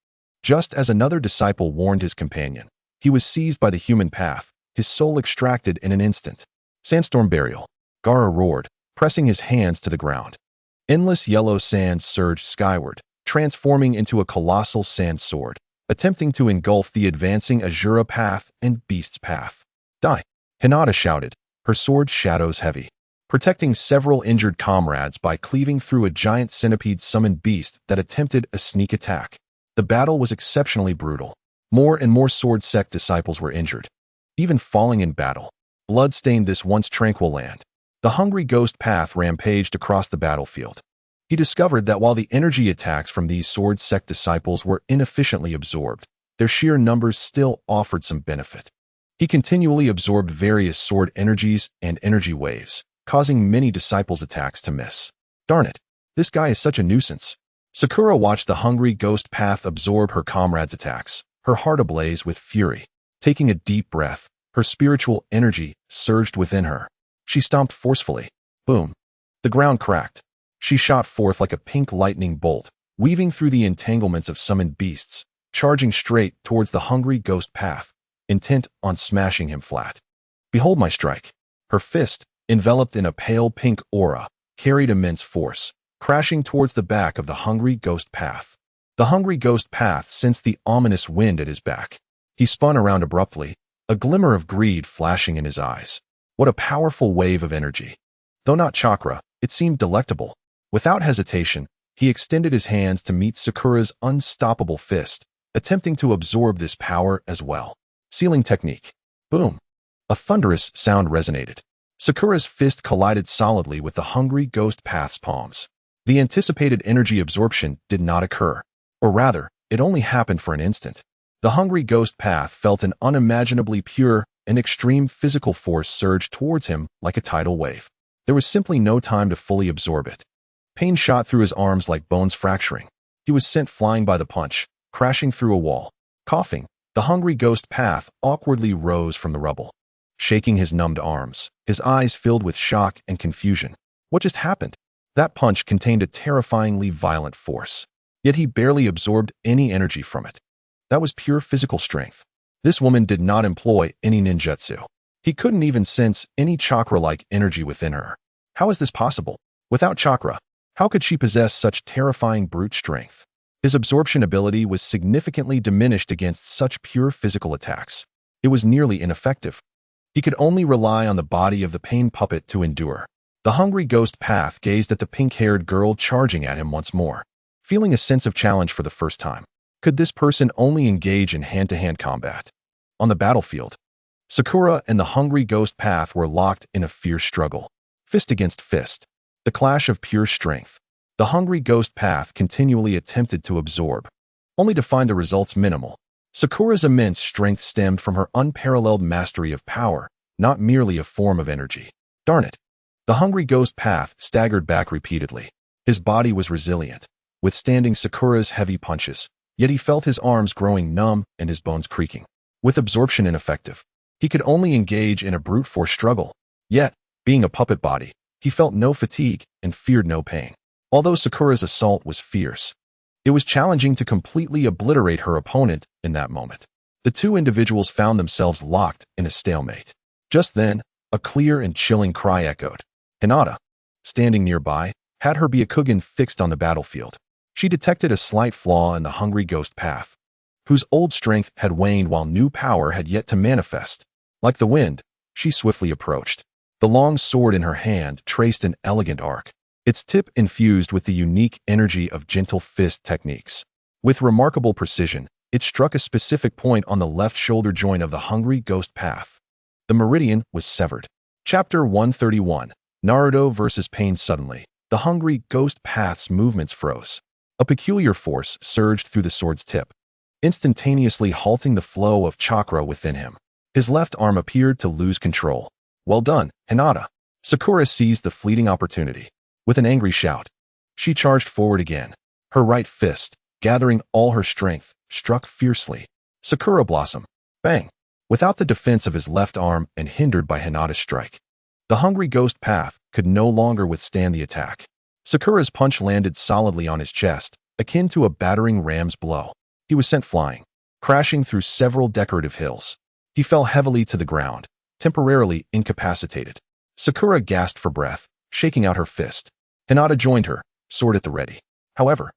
Just as another disciple warned his companion, he was seized by the human path, his soul extracted in an instant. Sandstorm Burial. Gaara roared, pressing his hands to the ground. Endless yellow sand surged skyward, transforming into a colossal sand sword, attempting to engulf the advancing Azura Path and Beast's Path. Die! Hinata shouted, her sword shadows heavy, protecting several injured comrades by cleaving through a giant centipede-summoned beast that attempted a sneak attack. The battle was exceptionally brutal. More and more Sword Sect disciples were injured, even falling in battle. Blood stained this once tranquil land. The hungry ghost path rampaged across the battlefield. He discovered that while the energy attacks from these Sword Sect disciples were inefficiently absorbed, their sheer numbers still offered some benefit. He continually absorbed various sword energies and energy waves, causing many disciples' attacks to miss. Darn it, this guy is such a nuisance. Sakura watched the hungry ghost path absorb her comrades' attacks, her heart ablaze with fury. Taking a deep breath, her spiritual energy surged within her. She stomped forcefully. Boom. The ground cracked. She shot forth like a pink lightning bolt, weaving through the entanglements of summoned beasts, charging straight towards the hungry ghost path, intent on smashing him flat. Behold my strike. Her fist, enveloped in a pale pink aura, carried immense force, crashing towards the back of the hungry ghost path. The hungry ghost path sensed the ominous wind at his back. He spun around abruptly, a glimmer of greed flashing in his eyes. What a powerful wave of energy. Though not chakra, it seemed delectable. Without hesitation, he extended his hands to meet Sakura's unstoppable fist, attempting to absorb this power as well. Sealing technique. Boom. A thunderous sound resonated. Sakura's fist collided solidly with the hungry ghost path's palms. The anticipated energy absorption did not occur, or rather, it only happened for an instant. The hungry ghost path felt an unimaginably pure and extreme physical force surge towards him like a tidal wave. There was simply no time to fully absorb it. Pain shot through his arms like bones fracturing. He was sent flying by the punch, crashing through a wall. Coughing, the hungry ghost path awkwardly rose from the rubble. Shaking his numbed arms, his eyes filled with shock and confusion. What just happened? That punch contained a terrifyingly violent force, yet he barely absorbed any energy from it. That was pure physical strength. This woman did not employ any ninjutsu. He couldn't even sense any chakra-like energy within her. How is this possible? Without chakra, how could she possess such terrifying brute strength? His absorption ability was significantly diminished against such pure physical attacks. It was nearly ineffective. He could only rely on the body of the pain puppet to endure. The hungry ghost path gazed at the pink-haired girl charging at him once more, feeling a sense of challenge for the first time. Could this person only engage in hand-to-hand combat? On the battlefield, Sakura and the hungry ghost path were locked in a fierce struggle, fist against fist. The clash of pure strength. The hungry ghost path continually attempted to absorb, only to find the results minimal. Sakura's immense strength stemmed from her unparalleled mastery of power, not merely a form of energy. Darn it. The hungry ghost path staggered back repeatedly. His body was resilient, withstanding Sakura's heavy punches, yet he felt his arms growing numb and his bones creaking. With absorption ineffective, he could only engage in a brute force struggle. Yet, being a puppet body, he felt no fatigue and feared no pain. Although Sakura's assault was fierce, it was challenging to completely obliterate her opponent in that moment. The two individuals found themselves locked in a stalemate. Just then, a clear and chilling cry echoed. Hinata, standing nearby, had her Byakugan fixed on the battlefield. She detected a slight flaw in the hungry ghost path, whose old strength had waned while new power had yet to manifest. Like the wind, she swiftly approached. The long sword in her hand traced an elegant arc, its tip infused with the unique energy of gentle fist techniques. With remarkable precision, it struck a specific point on the left shoulder joint of the hungry ghost path. The meridian was severed. Chapter 131, Naruto vs. Pain. Suddenly, the hungry ghost path's movements froze. A peculiar force surged through the sword's tip, instantaneously halting the flow of chakra within him. His left arm appeared to lose control. Well done, Hinata. Sakura seized the fleeting opportunity. With an angry shout, She charged forward again. Her right fist, gathering all her strength, struck fiercely. Sakura Blossom. Bang! Without the defense of his left arm and hindered by Hinata's strike. The hungry ghost path could no longer withstand the attack. Sakura's punch landed solidly on his chest, akin to a battering ram's blow. He was sent flying, crashing through several decorative hills. He fell heavily to the ground, temporarily incapacitated. Sakura gasped for breath, shaking out her fist. Hinata joined her, sword at the ready. However,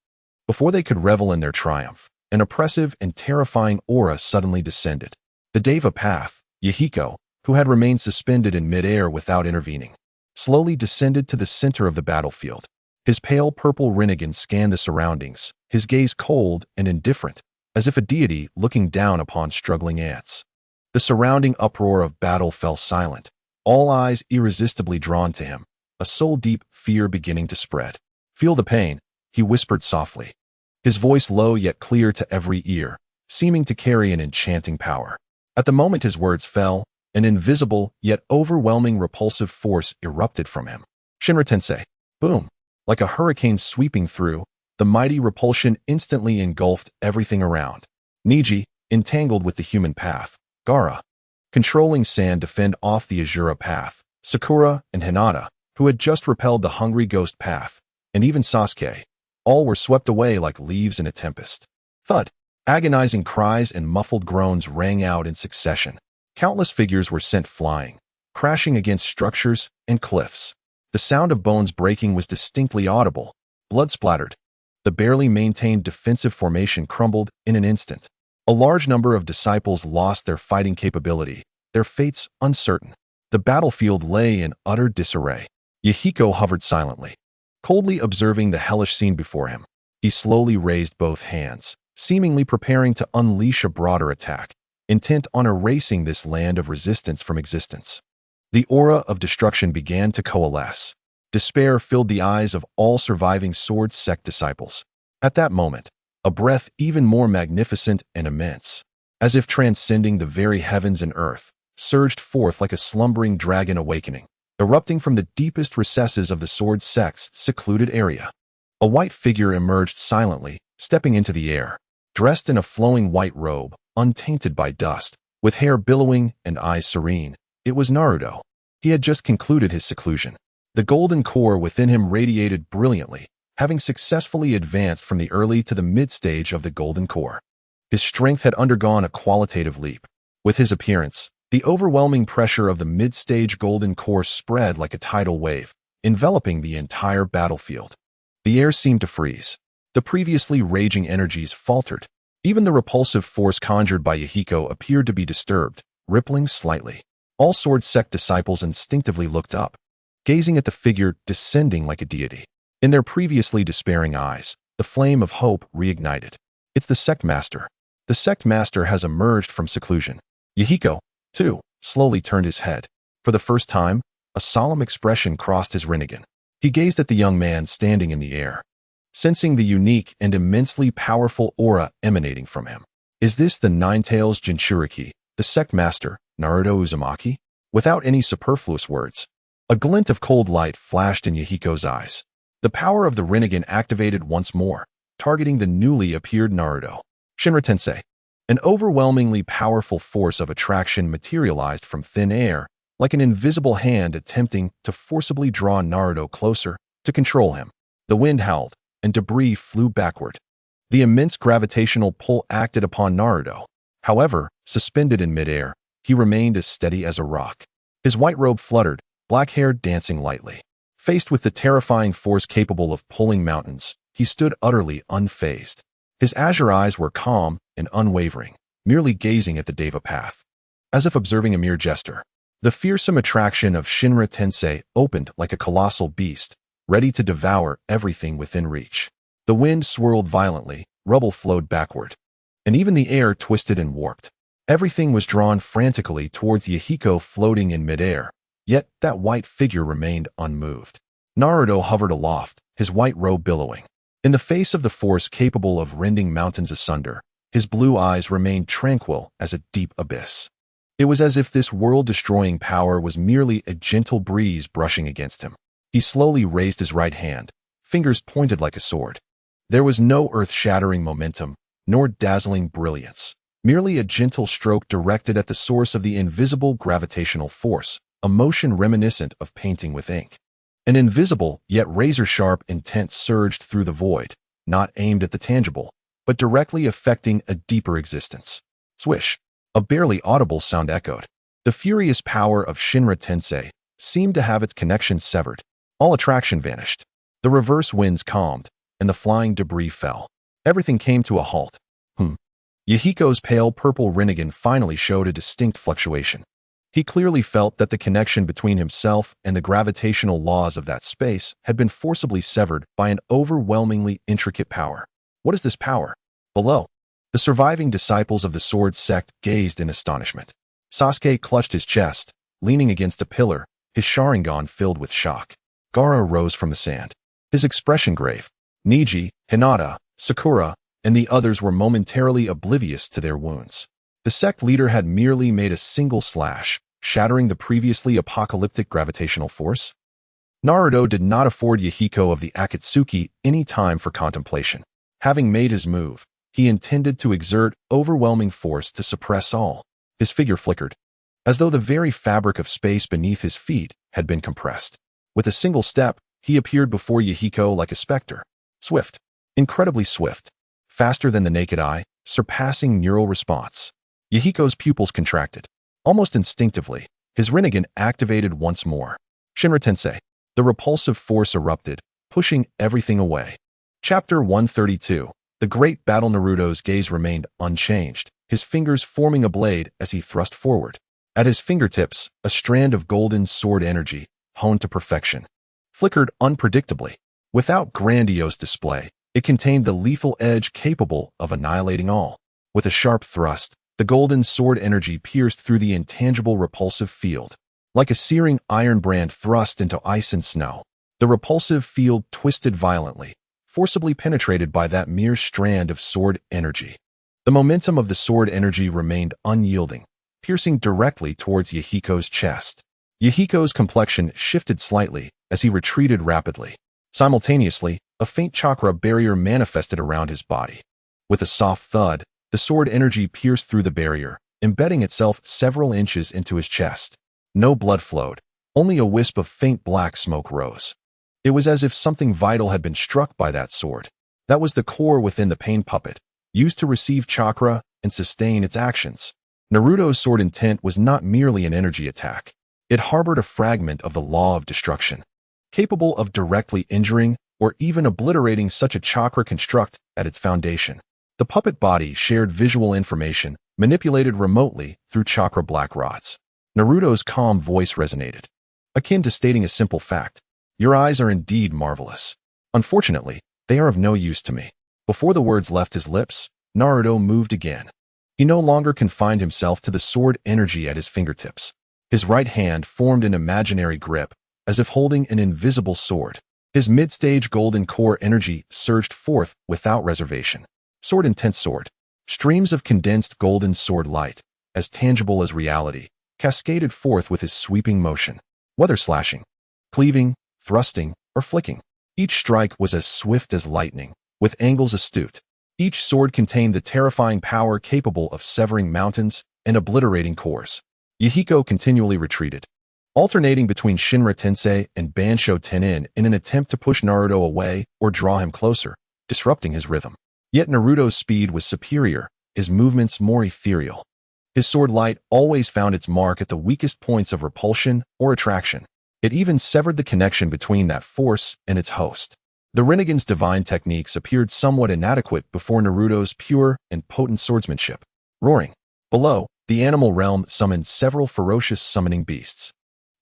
before they could revel in their triumph, an oppressive and terrifying aura suddenly descended. The Deva path, Yahiko, who had remained suspended in midair without intervening, slowly descended to the center of the battlefield. His pale purple Rinnegan scanned the surroundings, his gaze cold and indifferent, as if a deity looking down upon struggling ants. The surrounding uproar of battle fell silent, all eyes irresistibly drawn to him, a soul-deep fear beginning to spread. "Feel the pain," he whispered softly, his voice low yet clear to every ear, seeming to carry an enchanting power. At the moment his words fell, an invisible yet overwhelming repulsive force erupted from him. Shinra Tensei. Boom! Like a hurricane sweeping through, the mighty repulsion instantly engulfed everything around. Niji, entangled with the human path. Gaara, controlling sand to fend off the Azura path. Sakura and Hinata, who had just repelled the hungry ghost path. And even Sasuke. All were swept away like leaves in a tempest. Thud! Agonizing cries and muffled groans rang out in succession. Countless figures were sent flying, crashing against structures and cliffs. The sound of bones breaking was distinctly audible. Blood splattered. The barely maintained defensive formation crumbled in an instant. A large number of disciples lost their fighting capability, their fates uncertain. The battlefield lay in utter disarray. Yahiko hovered silently, coldly observing the hellish scene before him. He slowly raised both hands, seemingly preparing to unleash a broader attack, intent on erasing this land of resistance from existence. The aura of destruction began to coalesce. Despair filled the eyes of all surviving Sword Sect disciples. At that moment, a breath even more magnificent and immense, as if transcending the very heavens and earth, surged forth like a slumbering dragon awakening, erupting from the deepest recesses of the Sword Sect's secluded area. A white figure emerged silently, stepping into the air, dressed in a flowing white robe, untainted by dust, with hair billowing and eyes serene. It was Naruto. He had just concluded his seclusion. The golden core within him radiated brilliantly, having successfully advanced from the early to the mid-stage of the golden core. His strength had undergone a qualitative leap. With his appearance, the overwhelming pressure of the mid-stage golden core spread like a tidal wave, enveloping the entire battlefield. The air seemed to freeze. The previously raging energies faltered. Even the repulsive force conjured by Yahiko appeared to be disturbed, rippling slightly. All Sword Sect disciples instinctively looked up, gazing at the figure descending like a deity. In their previously despairing eyes, the flame of hope reignited. It's the Sect Master. The Sect Master has emerged from seclusion. Yahiko, too, slowly turned his head. For the first time, a solemn expression crossed his Rinnegan. He gazed at the young man standing in the air, sensing the unique and immensely powerful aura emanating from him. Is this the Nine-Tails Jinchuriki, the Sect Master, Naruto Uzumaki? Without any superfluous words, a glint of cold light flashed in Yahiko's eyes. The power of the Rinnegan activated once more, targeting the newly appeared Naruto. Shinra Tensei. An overwhelmingly powerful force of attraction materialized from thin air, like an invisible hand attempting to forcibly draw Naruto closer to control him. The wind howled, and debris flew backward. The immense gravitational pull acted upon Naruto. However, suspended in midair, he remained as steady as a rock. His white robe fluttered, black hair dancing lightly. Faced with the terrifying force capable of pulling mountains, he stood utterly unfazed. His azure eyes were calm and unwavering, merely gazing at the Deva path, as if observing a mere gesture. The fearsome attraction of Shinra Tensei opened like a colossal beast, ready to devour everything within reach. The wind swirled violently, rubble flowed backward, and even the air twisted and warped. Everything was drawn frantically towards Yahiko floating in midair, yet that white figure remained unmoved. Naruto hovered aloft, his white robe billowing. In the face of the force capable of rending mountains asunder, his blue eyes remained tranquil as a deep abyss. It was as if this world-destroying power was merely a gentle breeze brushing against him. He slowly raised his right hand, fingers pointed like a sword. There was no earth-shattering momentum, nor dazzling brilliance, merely a gentle stroke directed at the source of the invisible gravitational force, a motion reminiscent of painting with ink. An invisible, yet razor-sharp intent surged through the void, not aimed at the tangible, but directly affecting a deeper existence. Swish! A barely audible sound echoed. The furious power of Shinra Tensei seemed to have its connection severed. All attraction vanished. The reverse winds calmed, and the flying debris fell. Everything came to a halt. Yahiko's pale purple Rinnegan finally showed a distinct fluctuation. He clearly felt that the connection between himself and the gravitational laws of that space had been forcibly severed by an overwhelmingly intricate power. What is this power? Below, the surviving disciples of the sword sect gazed in astonishment. Sasuke clutched his chest, leaning against a pillar, his Sharingan filled with shock. Gaara rose from the sand, his expression grave. Neji, Hinata, Sakura, and the others were momentarily oblivious to their wounds. The sect leader had merely made a single slash, shattering the previously apocalyptic gravitational force. Naruto did not afford Yahiko of the Akatsuki any time for contemplation. Having made his move, he intended to exert overwhelming force to suppress all. His figure flickered, as though the very fabric of space beneath his feet had been compressed. With a single step, he appeared before Yahiko like a specter. Swift, incredibly swift, faster than the naked eye, surpassing neural response. Yahiko's pupils contracted. Almost instinctively, his Rinnegan activated once more. Shinra Tensei. The repulsive force erupted, pushing everything away. Chapter 132. The Great Battle. Naruto's gaze remained unchanged, his fingers forming a blade as he thrust forward. At his fingertips, a strand of golden sword energy, honed to perfection, flickered unpredictably. Without grandiose display, it contained the lethal edge capable of annihilating all. With a sharp thrust, the golden sword energy pierced through the intangible repulsive field. Like a searing iron brand thrust into ice and snow, the repulsive field twisted violently, forcibly penetrated by that mere strand of sword energy. The momentum of the sword energy remained unyielding, piercing directly towards Yahiko's chest. Yahiko's complexion shifted slightly as he retreated rapidly. Simultaneously, a faint chakra barrier manifested around his body. With a soft thud, the sword energy pierced through the barrier, embedding itself several inches into his chest. No blood flowed, only a wisp of faint black smoke rose. It was as if something vital had been struck by that sword. That was the core within the pain puppet, used to receive chakra and sustain its actions. Naruto's sword intent was not merely an energy attack. It harbored a fragment of the law of destruction, capable of directly injuring or even obliterating such a chakra construct at its foundation. The puppet body shared visual information, manipulated remotely through chakra black rods. Naruto's calm voice resonated, akin to stating a simple fact. Your eyes are indeed marvelous. Unfortunately, they are of no use to me. Before the words left his lips, Naruto moved again. He no longer confined himself to the sword energy at his fingertips. His right hand formed an imaginary grip, as if holding an invisible sword. His mid-stage golden core energy surged forth without reservation. Sword intense sword. Streams of condensed golden sword light, as tangible as reality, cascaded forth with his sweeping motion. Whether slashing, cleaving, thrusting, or flicking, each strike was as swift as lightning, with angles astute. Each sword contained the terrifying power capable of severing mountains and obliterating cores. Yahiko continually retreated, alternating between Shinra Tensei and Bansho Tenin in an attempt to push Naruto away or draw him closer, disrupting his rhythm. Yet Naruto's speed was superior, his movements more ethereal. His sword light always found its mark at the weakest points of repulsion or attraction. It even severed the connection between that force and its host. The Rinnegan's divine techniques appeared somewhat inadequate before Naruto's pure and potent swordsmanship. Roaring. Below, the animal realm summoned several ferocious summoning beasts.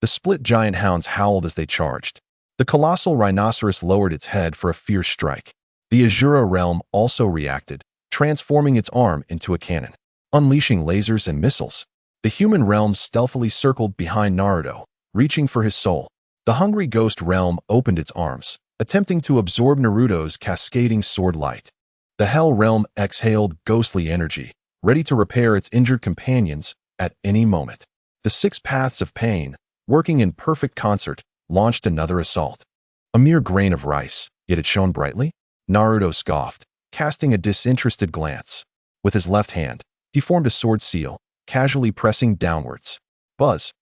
The split giant hounds howled as they charged. The colossal rhinoceros lowered its head for a fierce strike. The Azura realm also reacted, transforming its arm into a cannon, unleashing lasers and missiles. The human realm stealthily circled behind Naruto, reaching for his soul. The hungry ghost realm opened its arms, attempting to absorb Naruto's cascading sword light. The hell realm exhaled ghostly energy, ready to repair its injured companions at any moment. The six paths of pain, working in perfect concert, launched another assault. A mere grain of rice, yet it shone brightly? Naruto scoffed, casting a disinterested glance. With his left hand, he formed a sword seal, casually pressing downwards. Buzz.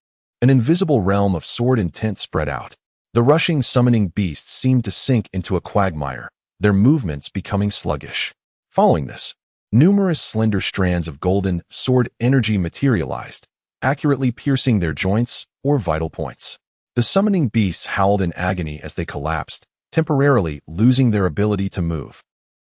An invisible realm of sword intent spread out. The rushing summoning beasts seemed to sink into a quagmire, their movements becoming sluggish. Following this, numerous slender strands of golden sword energy materialized, accurately piercing their joints or vital points. The summoning beasts howled in agony as they collapsed, temporarily losing their ability to move.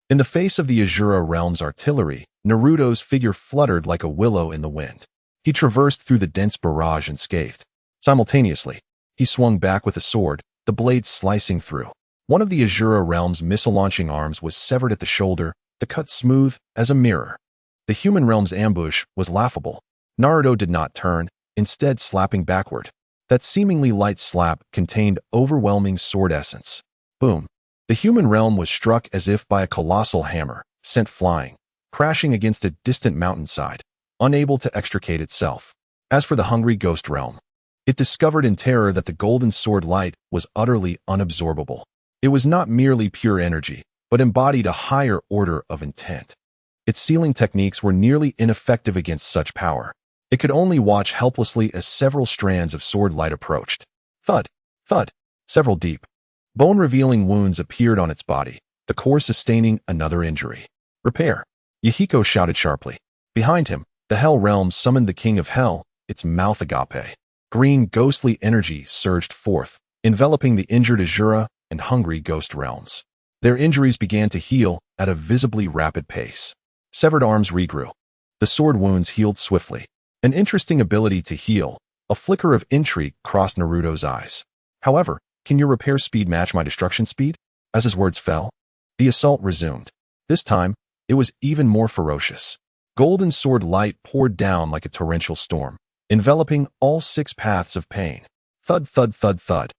In the face of the Azura realm's artillery, Naruto's figure fluttered like a willow in the wind. He traversed through the dense barrage unscathed. Simultaneously, he swung back with a sword, the blade slicing through. One of the Azura realm's missile-launching arms was severed at the shoulder, the cut smooth as a mirror. The human realm's ambush was laughable. Naruto did not turn, instead slapping backward. That seemingly light slap contained overwhelming sword essence. Boom. The human realm was struck as if by a colossal hammer, sent flying, crashing against a distant mountainside, unable to extricate itself. As for the hungry ghost realm, it discovered in terror that the golden sword light was utterly unabsorbable. It was not merely pure energy, but embodied a higher order of intent. Its sealing techniques were nearly ineffective against such power. It could only watch helplessly as several strands of sword light approached. Thud, thud, several deep, bone-revealing wounds appeared on its body, the core sustaining another injury. Repair. Yahiko shouted sharply. Behind him, the Hell Realm summoned the King of Hell, its mouth agape. Green, ghostly energy surged forth, enveloping the injured Azura and hungry ghost realms. Their injuries began to heal at a visibly rapid pace. Severed arms regrew. The sword wounds healed swiftly. An interesting ability to heal. A flicker of intrigue crossed Naruto's eyes. However, can your repair speed match my destruction speed? As his words fell, the assault resumed. This time, it was even more ferocious. Golden sword light poured down like a torrential storm, enveloping all 6 paths of pain. Thud, thud, thud, thud.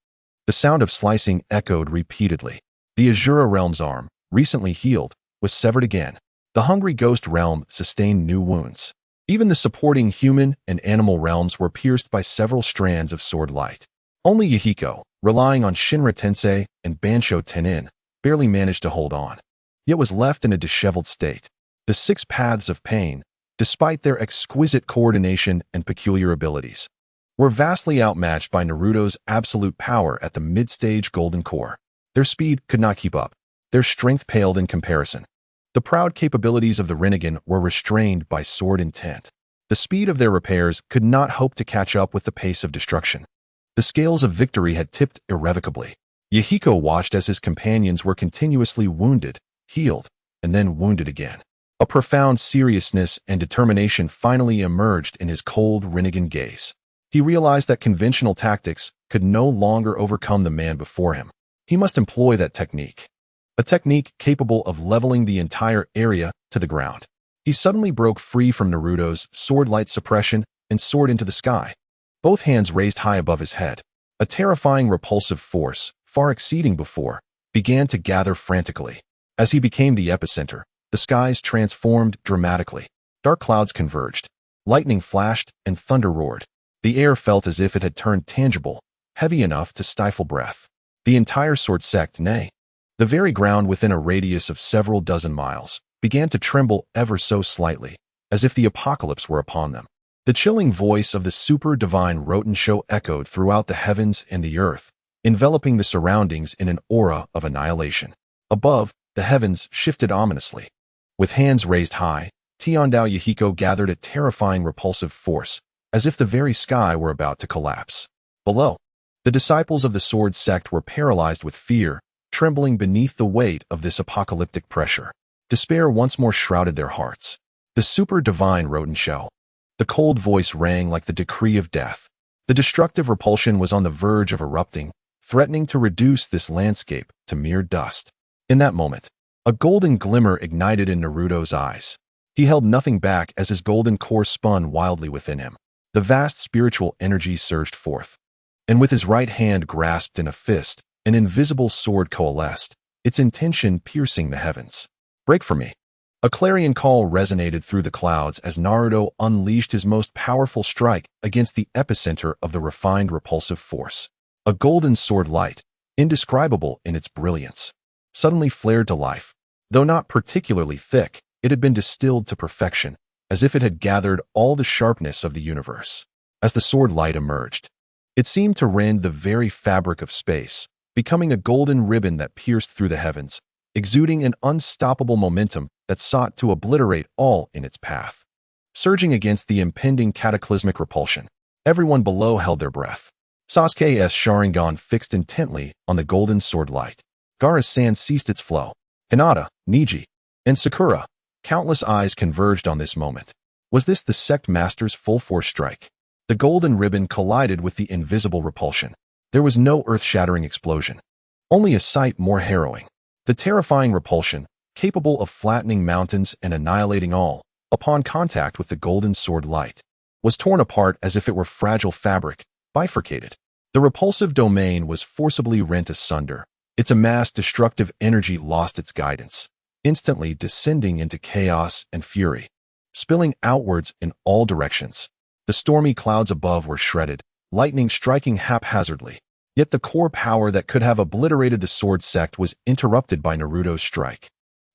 The sound of slicing echoed repeatedly. The Azura realm's arm, recently healed, was severed again. The hungry ghost realm sustained new wounds. Even the supporting human and animal realms were pierced by several strands of sword light. Only Yahiko, relying on Shinra Tensei and Bansho Tenin, barely managed to hold on, yet was left in a disheveled state. The 6 paths of pain, despite their exquisite coordination and peculiar abilities, were vastly outmatched by Naruto's absolute power at the mid-stage golden core. Their speed could not keep up. Their strength paled in comparison. The proud capabilities of the Rinnegan were restrained by sword intent. The speed of their repairs could not hope to catch up with the pace of destruction. The scales of victory had tipped irrevocably. Yahiko watched as his companions were continuously wounded, healed, and then wounded again. A profound seriousness and determination finally emerged in his cold Rinnegan gaze. He realized that conventional tactics could no longer overcome the man before him. He must employ that technique. A technique capable of leveling the entire area to the ground. He suddenly broke free from Naruto's sword light suppression and soared into the sky, both hands raised high above his head. A terrifying repulsive force, far exceeding before, began to gather frantically. As he became the epicenter, the skies transformed dramatically. Dark clouds converged. Lightning flashed and thunder roared. The air felt as if it had turned tangible, heavy enough to stifle breath. The entire sword sect, nay, the very ground within a radius of several dozen miles, began to tremble ever so slightly, as if the apocalypse were upon them. The chilling voice of the super-divine Rotensho echoed throughout the heavens and the earth, enveloping the surroundings in an aura of annihilation. Above, the heavens shifted ominously. With hands raised high, Tiandao Yahiko gathered a terrifying repulsive force, as if the very sky were about to collapse. Below, the disciples of the sword sect were paralyzed with fear, trembling beneath the weight of this apocalyptic pressure. Despair once more shrouded their hearts. The super-divine Rotensho. The cold voice rang like the decree of death. The destructive repulsion was on the verge of erupting, threatening to reduce this landscape to mere dust. In that moment, a golden glimmer ignited in Naruto's eyes. He held nothing back as his golden core spun wildly within him. The vast spiritual energy surged forth. And with his right hand grasped in a fist, an invisible sword coalesced, its intention piercing the heavens. Break for me. A clarion call resonated through the clouds as Naruto unleashed his most powerful strike against the epicenter of the refined repulsive force. A golden sword light, indescribable in its brilliance. suddenly flared to life. Though not particularly thick, it had been distilled to perfection, as if it had gathered all the sharpness of the universe. As the sword light emerged, it seemed to rend the very fabric of space, becoming a golden ribbon that pierced through the heavens, exuding an unstoppable momentum that sought to obliterate all in its path. Surging against the impending cataclysmic repulsion, everyone below held their breath. Sasuke's Sharingan fixed intently on the golden sword light. Gaara's sand ceased its flow. Hinata, Neji, and Sakura, countless eyes converged on this moment. Was this the sect master's full-force strike? The golden ribbon collided with the invisible repulsion. There was no earth-shattering explosion, only a sight more harrowing. The terrifying repulsion, capable of flattening mountains and annihilating all, upon contact with the golden sword light, was torn apart as if it were fragile fabric, bifurcated. The repulsive domain was forcibly rent asunder. Its amassed destructive energy lost its guidance, instantly descending into chaos and fury, spilling outwards in all directions. The stormy clouds above were shredded, lightning striking haphazardly. Yet the core power that could have obliterated the sword sect was interrupted by Naruto's strike.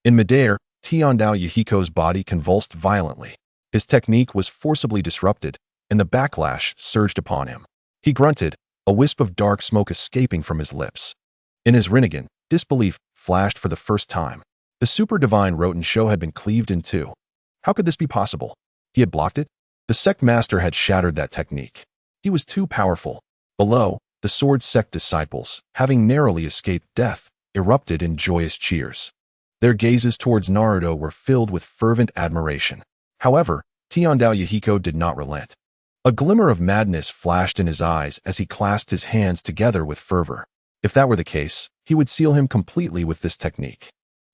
In midair, Tiandao Yahiko's body convulsed violently. His technique was forcibly disrupted, and the backlash surged upon him. He grunted, a wisp of dark smoke escaping from his lips. In his Rinnegan, disbelief flashed for the first time. The super divine Rotensho had been cleaved in two. How could this be possible? He had blocked it? The sect master had shattered that technique. He was too powerful. Below, the sword sect disciples, having narrowly escaped death, erupted in joyous cheers. Their gazes towards Naruto were filled with fervent admiration. However, Tiandao Yahiko did not relent. A glimmer of madness flashed in his eyes as he clasped his hands together with fervor. If that were the case, he would seal him completely with this technique.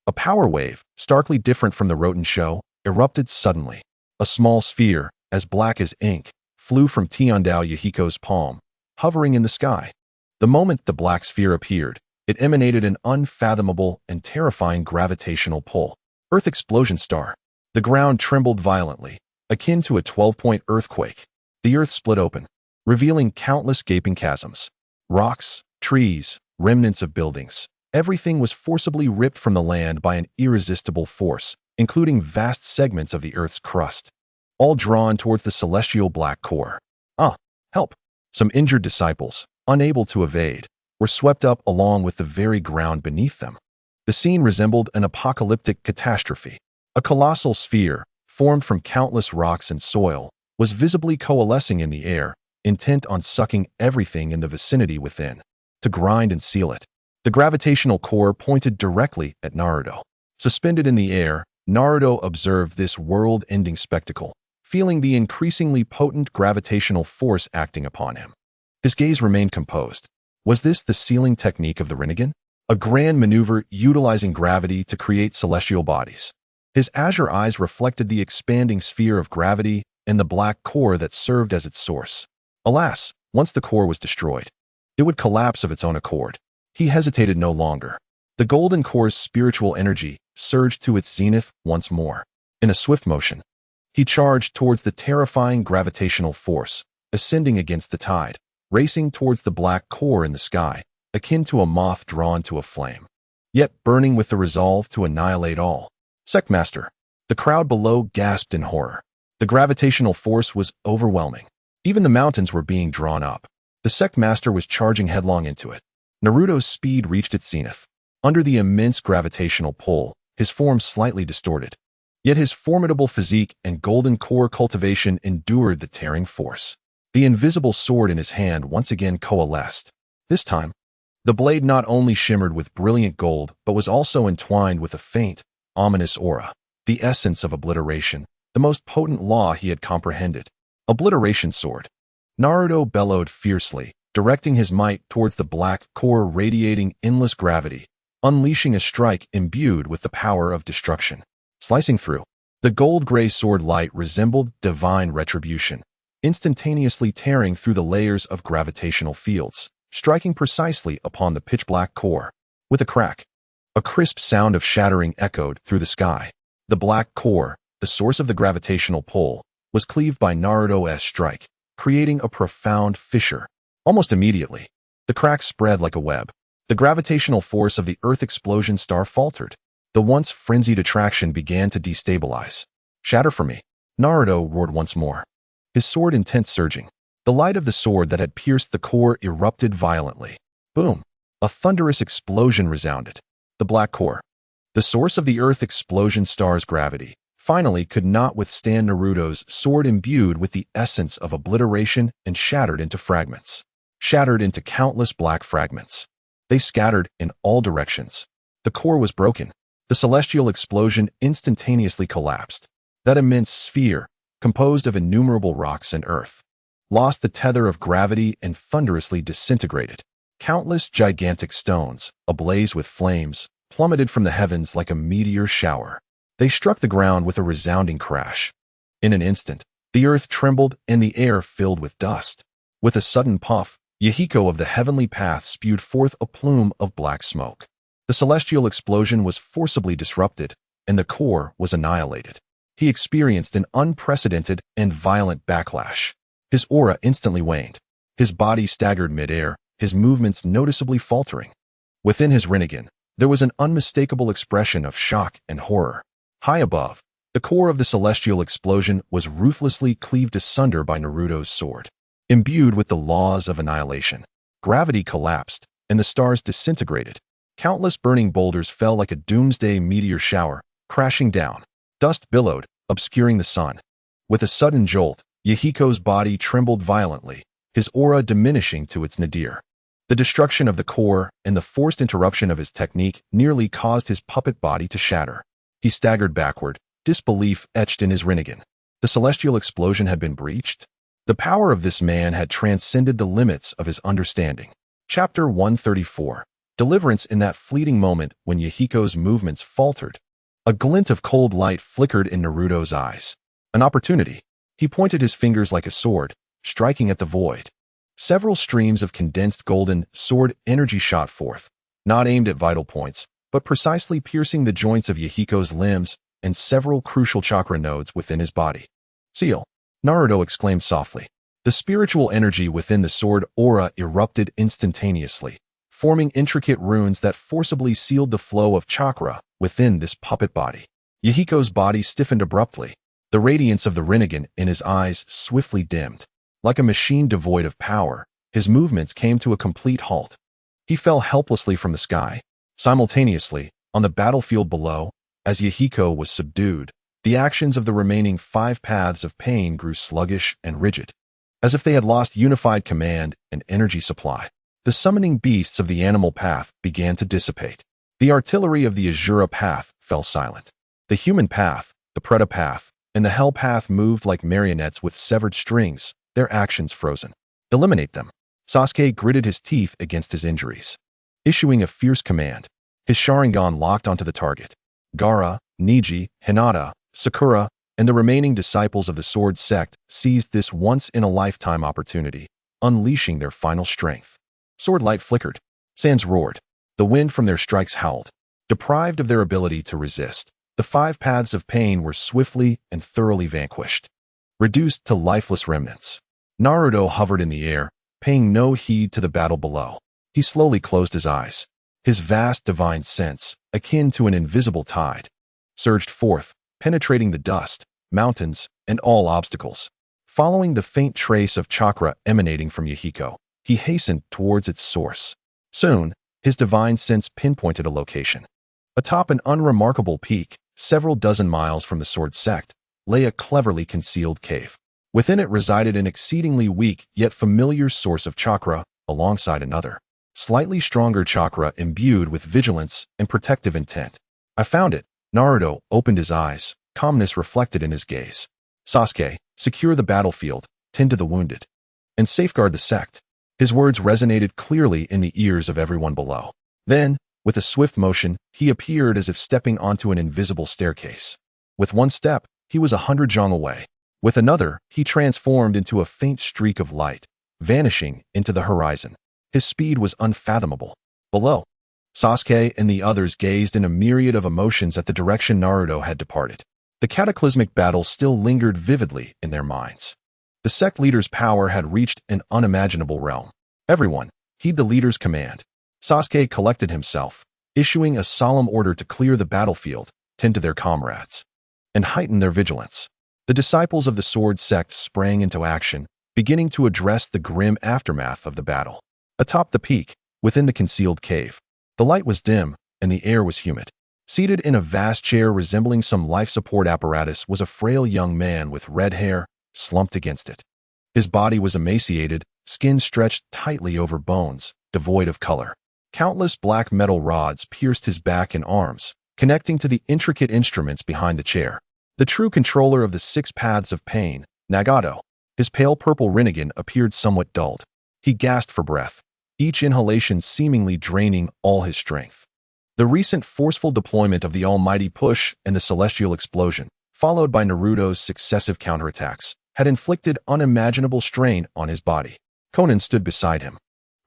A power wave, starkly different from the Rotensho, erupted suddenly. A small sphere, as black as ink, flew from Tiandao Yahiko's palm, hovering in the sky. The moment the black sphere appeared, it emanated an unfathomable and terrifying gravitational pull. Earth explosion star. The ground trembled violently, akin to a 12-point earthquake. The earth split open, revealing countless gaping chasms. Rocks, trees, remnants of buildings. Everything was forcibly ripped from the land by an irresistible force, including vast segments of the earth's crust, all drawn towards the celestial black core. Help! Some injured disciples, unable to evade, were swept up along with the very ground beneath them. The scene resembled an apocalyptic catastrophe. A colossal sphere, formed from countless rocks and soil, was visibly coalescing in the air, intent on sucking everything in the vicinity within, to grind and seal it. The gravitational core pointed directly at Naruto. Suspended in the air, Naruto observed this world-ending spectacle, feeling the increasingly potent gravitational force acting upon him. His gaze remained composed. Was this the sealing technique of the Rinnegan? A grand maneuver utilizing gravity to create celestial bodies. His azure eyes reflected the expanding sphere of gravity and the black core that served as its source. Alas, once the core was destroyed, it would collapse of its own accord. He hesitated no longer. The golden core's spiritual energy surged to its zenith once more. In a swift motion, he charged towards the terrifying gravitational force, ascending against the tide, racing towards the black core in the sky, akin to a moth drawn to a flame, yet burning with the resolve to annihilate all. Sectmaster. The crowd below gasped in horror. The gravitational force was overwhelming. Even the mountains were being drawn up. The Sectmaster was charging headlong into it. Naruto's speed reached its zenith. Under the immense gravitational pull, his form slightly distorted. Yet his formidable physique and golden core cultivation endured the tearing force. The invisible sword in his hand once again coalesced. This time, the blade not only shimmered with brilliant gold, but was also entwined with a faint, ominous aura, the essence of obliteration, the most potent law he had comprehended. Obliteration sword. Naruto bellowed fiercely, directing his might towards the black core radiating endless gravity, unleashing a strike imbued with the power of destruction. Slicing through, the gold-gray sword light resembled divine retribution, instantaneously tearing through the layers of gravitational fields, striking precisely upon the pitch-black core. With a crack, a crisp sound of shattering echoed through the sky. The black core, the source of the gravitational pull, was cleaved by Naruto's strike, creating a profound fissure. Almost immediately, the crack spread like a web. The gravitational force of the Earth explosion star faltered. The once frenzied attraction began to destabilize. "Shatter for me," Naruto roared once more, his sword intent surging. The light of the sword that had pierced the core erupted violently. Boom! A thunderous explosion resounded. The black core, the source of the Earth explosion star's gravity, finally could not withstand Naruto's sword imbued with the essence of obliteration and shattered into fragments. Shattered into countless black fragments. They scattered in all directions. The core was broken. The celestial explosion instantaneously collapsed. That immense sphere, composed of innumerable rocks and earth, lost the tether of gravity and thunderously disintegrated. Countless gigantic stones, ablaze with flames, plummeted from the heavens like a meteor shower. They struck the ground with a resounding crash. In an instant, the earth trembled and the air filled with dust. With a sudden puff, Yahiko of the heavenly path spewed forth a plume of black smoke. The celestial explosion was forcibly disrupted, and the core was annihilated. He experienced an unprecedented and violent backlash. His aura instantly waned. His body staggered mid-air, his movements noticeably faltering. Within his Rinnegan, there was an unmistakable expression of shock and horror. High above, the core of the celestial explosion was ruthlessly cleaved asunder by Naruto's sword. Imbued with the laws of annihilation, gravity collapsed, and the stars disintegrated. Countless burning boulders fell like a doomsday meteor shower, crashing down. Dust billowed, obscuring the sun. With a sudden jolt, Yahiko's body trembled violently, his aura diminishing to its nadir. The destruction of the core and the forced interruption of his technique nearly caused his puppet body to shatter. He staggered backward, disbelief etched in his Rinnegan. The celestial explosion had been breached? The power of this man had transcended the limits of his understanding. Chapter 134. Deliverance. In that fleeting moment when Yahiko's movements faltered, a glint of cold light flickered in Naruto's eyes. An opportunity. He pointed his fingers like a sword, striking at the void. Several streams of condensed golden sword energy shot forth, not aimed at vital points, but precisely piercing the joints of Yahiko's limbs and several crucial chakra nodes within his body. "Seal!" Naruto exclaimed softly. The spiritual energy within the sword aura erupted instantaneously, forming intricate runes that forcibly sealed the flow of chakra within this puppet body. Yahiko's body stiffened abruptly. The radiance of the Rinnegan in his eyes swiftly dimmed. Like a machine devoid of power, his movements came to a complete halt. He fell helplessly from the sky. Simultaneously, on the battlefield below, as Yahiko was subdued, the actions of the remaining 5 paths of pain grew sluggish and rigid, as if they had lost unified command and energy supply. The summoning beasts of the animal path began to dissipate. The artillery of the Azura path fell silent. The human path, the Preta path, and the Hell path moved like marionettes with severed strings, their actions frozen. "Eliminate them." Sasuke gritted his teeth against his injuries, issuing a fierce command. His Sharingan locked onto the target. Gaara, Neji, Hinata, Sakura, and the remaining disciples of the Sword Sect seized this once-in-a-lifetime opportunity, unleashing their final strength. Sword light flickered. Sands roared. The wind from their strikes howled. Deprived of their ability to resist, the 5 paths of pain were swiftly and thoroughly vanquished, reduced to lifeless remnants. Naruto hovered in the air, paying no heed to the battle below. He slowly closed his eyes. His vast divine sense, akin to an invisible tide, surged forth, penetrating the dust, mountains, and all obstacles. Following the faint trace of chakra emanating from Yahiko, he hastened towards its source. Soon, his divine sense pinpointed a location. Atop an unremarkable peak, several dozen miles from the Sword Sect, lay a cleverly concealed cave. Within it resided an exceedingly weak yet familiar source of chakra, alongside another, slightly stronger chakra imbued with vigilance and protective intent. "I found it." Naruto opened his eyes, calmness reflected in his gaze. "Sasuke, secure the battlefield, tend to the wounded, and safeguard the sect." His words resonated clearly in the ears of everyone below. Then, with a swift motion, he appeared as if stepping onto an invisible staircase. With one step, he was 100 jong away. With another, he transformed into a faint streak of light, vanishing into the horizon. His speed was unfathomable. Below, Sasuke and the others gazed in a myriad of emotions at the direction Naruto had departed. The cataclysmic battle still lingered vividly in their minds. The sect leader's power had reached an unimaginable realm. "Everyone, heed the leader's command. Sasuke collected himself, issuing a solemn order to clear the battlefield, tend to their comrades, and heighten their vigilance. The disciples of the sword sect sprang into action, beginning to address the grim aftermath of the battle. Atop the peak, within the concealed cave, the light was dim and the air was humid. Seated in a vast chair resembling some life support apparatus was a frail young man with red hair slumped against it. His body was emaciated, skin stretched tightly over bones, devoid of color. Countless black metal rods pierced his back and arms, connecting to the intricate instruments behind the chair. The true controller of the 6 paths of pain, Naruto, his pale purple Rinnegan appeared somewhat dulled. He gasped for breath, each inhalation seemingly draining all his strength. The recent forceful deployment of the Almighty Push and the Celestial Explosion, followed by Naruto's successive counterattacks, had inflicted unimaginable strain on his body. Konan stood beside him,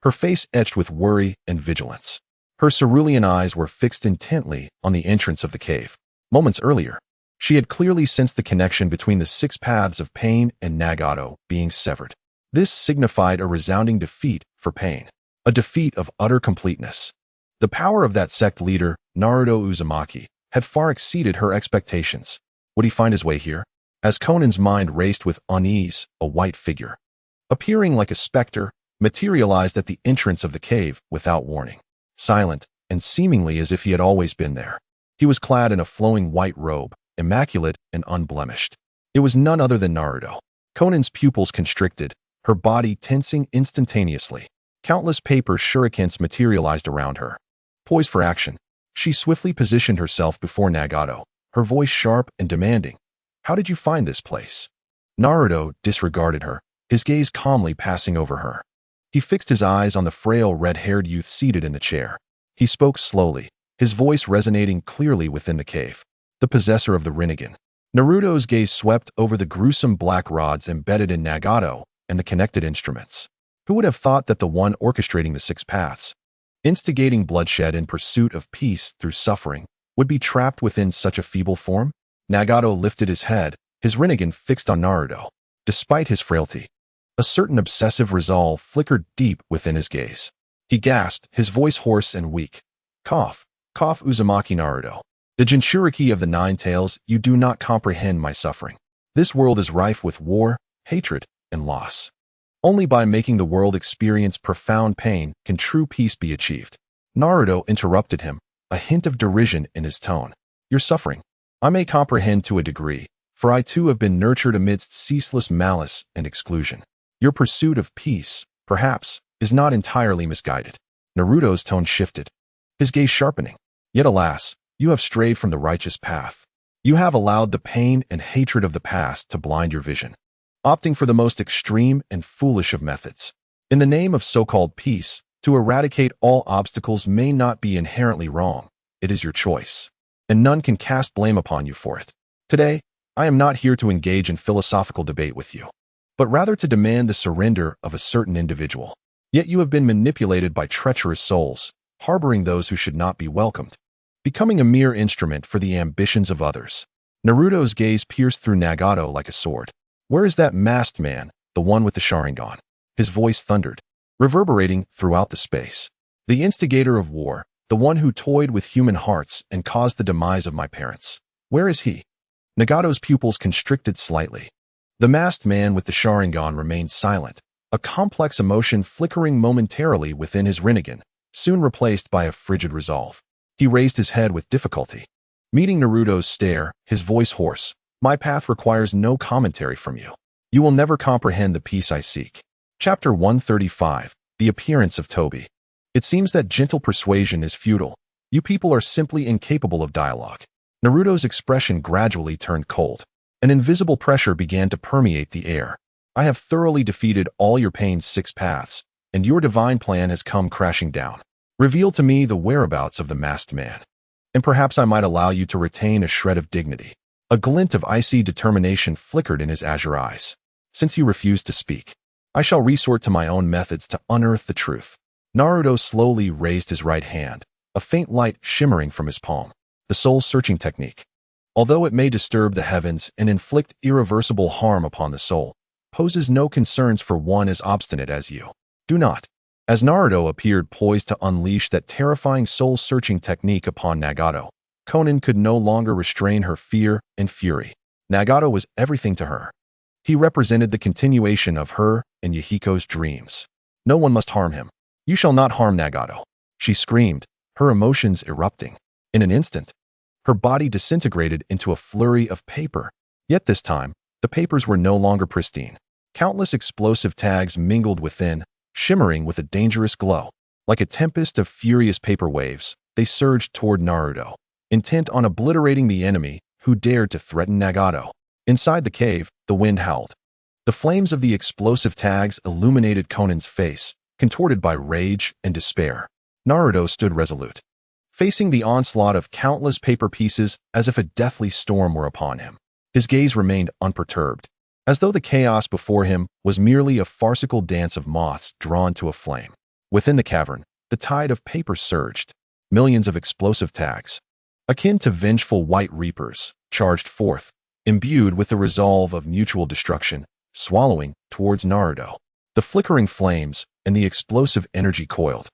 her face etched with worry and vigilance. Her cerulean eyes were fixed intently on the entrance of the cave. Moments earlier, she had clearly sensed the connection between the 6 paths of pain and Naruto being severed. This signified a resounding defeat for pain, a defeat of utter completeness. The power of that sect leader, Naruto Uzumaki, had far exceeded her expectations. Would he find his way here? As Conan's mind raced with unease, a white figure, appearing like a specter, materialized at the entrance of the cave without warning. Silent, and seemingly as if he had always been there. He was clad in a flowing white robe, immaculate and unblemished. It was none other than Naruto. Conan's pupils constricted, her body tensing instantaneously. Countless paper shurikens materialized around her. Poised for action, she swiftly positioned herself before Naruto, her voice sharp and demanding. How did you find this place? Naruto disregarded her, his gaze calmly passing over her. He fixed his eyes on the frail red-haired youth seated in the chair. He spoke slowly, his voice resonating clearly within the cave. The possessor of the Rinnegan. Naruto's gaze swept over the gruesome black rods embedded in Naruto and the connected instruments. Who would have thought that the one orchestrating the 6 paths, instigating bloodshed in pursuit of peace through suffering, would be trapped within such a feeble form? Naruto lifted his head, his Rinnegan fixed on Naruto. Despite his frailty, a certain obsessive resolve flickered deep within his gaze. He gasped, his voice hoarse and weak. Cough, cough Uzumaki Naruto. The Jinchuriki of the Nine-Tails, you do not comprehend my suffering. This world is rife with war, hatred, and loss. Only by making the world experience profound pain can true peace be achieved. Naruto interrupted him, a hint of derision in his tone. Your suffering, I may comprehend to a degree, for I too have been nurtured amidst ceaseless malice and exclusion. Your pursuit of peace, perhaps, is not entirely misguided. Naruto's tone shifted, his gaze sharpening. Yet alas, you have strayed from the righteous path. You have allowed the pain and hatred of the past to blind your vision, opting for the most extreme and foolish of methods. In the name of so-called peace, to eradicate all obstacles may not be inherently wrong. It is your choice, and none can cast blame upon you for it. Today, I am not here to engage in philosophical debate with you, but rather to demand the surrender of a certain individual. Yet you have been manipulated by treacherous souls, harboring those who should not be welcomed, becoming a mere instrument for the ambitions of others. Naruto's gaze pierced through Naruto like a sword. Where is that masked man, the one with the Sharingan? His voice thundered, reverberating throughout the space. The instigator of war, the one who toyed with human hearts and caused the demise of my parents. Where is he? Nagato's pupils constricted slightly. The masked man with the Sharingan remained silent, a complex emotion flickering momentarily within his Rinnegan, soon replaced by a frigid resolve. He raised his head with difficulty. Meeting Naruto's stare, his voice hoarse, my path requires no commentary from you. You will never comprehend the peace I seek. Chapter 135, The Appearance of Toby. It seems that gentle persuasion is futile. You people are simply incapable of dialogue. Naruto's expression gradually turned cold. An invisible pressure began to permeate the air. I have thoroughly defeated all your pain's 6 paths, and your divine plan has come crashing down. Reveal to me the whereabouts of the masked man, and perhaps I might allow you to retain a shred of dignity. A glint of icy determination flickered in his azure eyes. Since you refuse to speak, I shall resort to my own methods to unearth the truth. Naruto slowly raised his right hand, a faint light shimmering from his palm. The soul-searching technique, although it may disturb the heavens and inflict irreversible harm upon the soul, poses no concerns for one as obstinate as you. Do not As Naruto appeared poised to unleash that terrifying soul-searching technique upon Nagato, Konan could no longer restrain her fear and fury. Nagato was everything to her. He represented the continuation of her and Yahiko's dreams. No one must harm him. You shall not harm Nagato, she screamed, her emotions erupting. In an instant, her body disintegrated into a flurry of paper. Yet this time, the papers were no longer pristine. Countless explosive tags mingled within, shimmering with a dangerous glow. Like a tempest of furious paper waves, they surged toward Naruto, intent on obliterating the enemy who dared to threaten Nagato. Inside the cave, the wind howled. The flames of the explosive tags illuminated Konan's face, contorted by rage and despair. Naruto stood resolute, facing the onslaught of countless paper pieces as if a deathly storm were upon him. His gaze remained unperturbed, as though the chaos before him was merely a farcical dance of moths drawn to a flame. Within the cavern, the tide of paper surged. Millions of explosive tags, akin to vengeful white reapers, charged forth, imbued with the resolve of mutual destruction, swallowing towards Naruto. The flickering flames and the explosive energy coiled,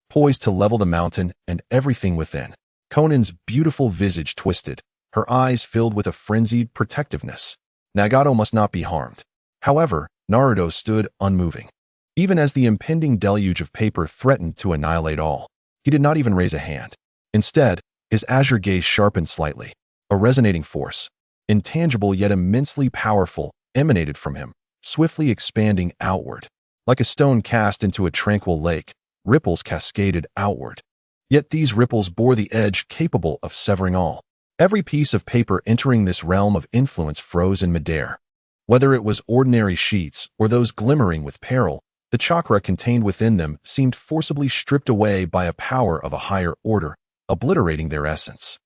poised to level the mountain and everything within. Konan's beautiful visage twisted, her eyes filled with a frenzied protectiveness. Nagato must not be harmed. However, Naruto stood unmoving. Even as the impending deluge of paper threatened to annihilate all, he did not even raise a hand. Instead, his azure gaze sharpened slightly. A resonating force, intangible yet immensely powerful, emanated from him, swiftly expanding outward. Like a stone cast into a tranquil lake, ripples cascaded outward. Yet these ripples bore the edge capable of severing all. Every piece of paper entering this realm of influence froze in midair. Whether it was ordinary sheets or those glimmering with peril, the chakra contained within them seemed forcibly stripped away by a power of a higher order, obliterating their essence.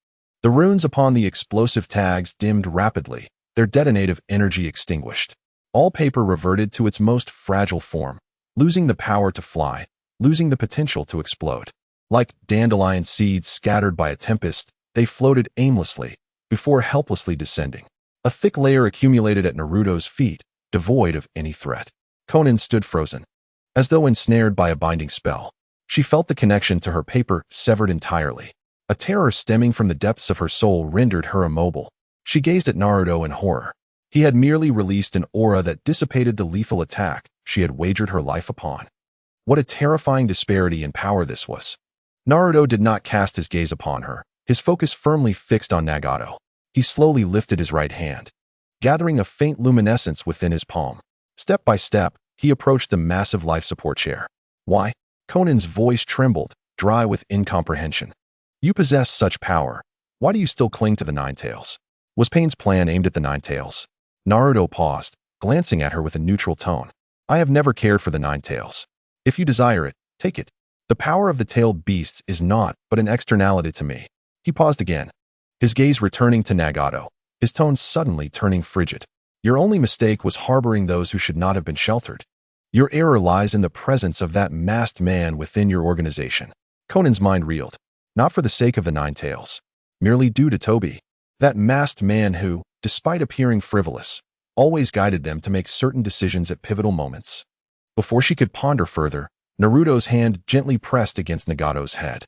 The runes upon the explosive tags dimmed rapidly, their detonative energy extinguished. All paper reverted to its most fragile form, losing the power to fly, losing the potential to explode. Like dandelion seeds scattered by a tempest, they floated aimlessly, before helplessly descending. A thick layer accumulated at Naruto's feet, devoid of any threat. Konan stood frozen, as though ensnared by a binding spell. She felt the connection to her paper severed entirely. A terror stemming from the depths of her soul rendered her immobile. She gazed at Naruto in horror. He had merely released an aura that dissipated the lethal attack she had wagered her life upon. What a terrifying disparity in power this was. Naruto did not cast his gaze upon her, his focus firmly fixed on Nagato. He slowly lifted his right hand, gathering a faint luminescence within his palm. Step by step, he approached the massive life support chair. Why? Konan's voice trembled, dry with incomprehension. You possess such power. Why do you still cling to the Nine-Tails? Was Pain's plan aimed at the Nine-Tails? Naruto paused, glancing at her with a neutral tone. I have never cared for the Nine-Tails. If you desire it, take it. The power of the tailed beasts is not but an externality to me. He paused again, his gaze returning to Nagato, his tone suddenly turning frigid. Your only mistake was harboring those who should not have been sheltered. Your error lies in the presence of that masked man within your organization. Konan's mind reeled, not for the sake of the Nine-Tails, merely due to Toby, that masked man who, despite appearing frivolous, always guided them to make certain decisions at pivotal moments. Before she could ponder further, Naruto's hand gently pressed against Nagato's head.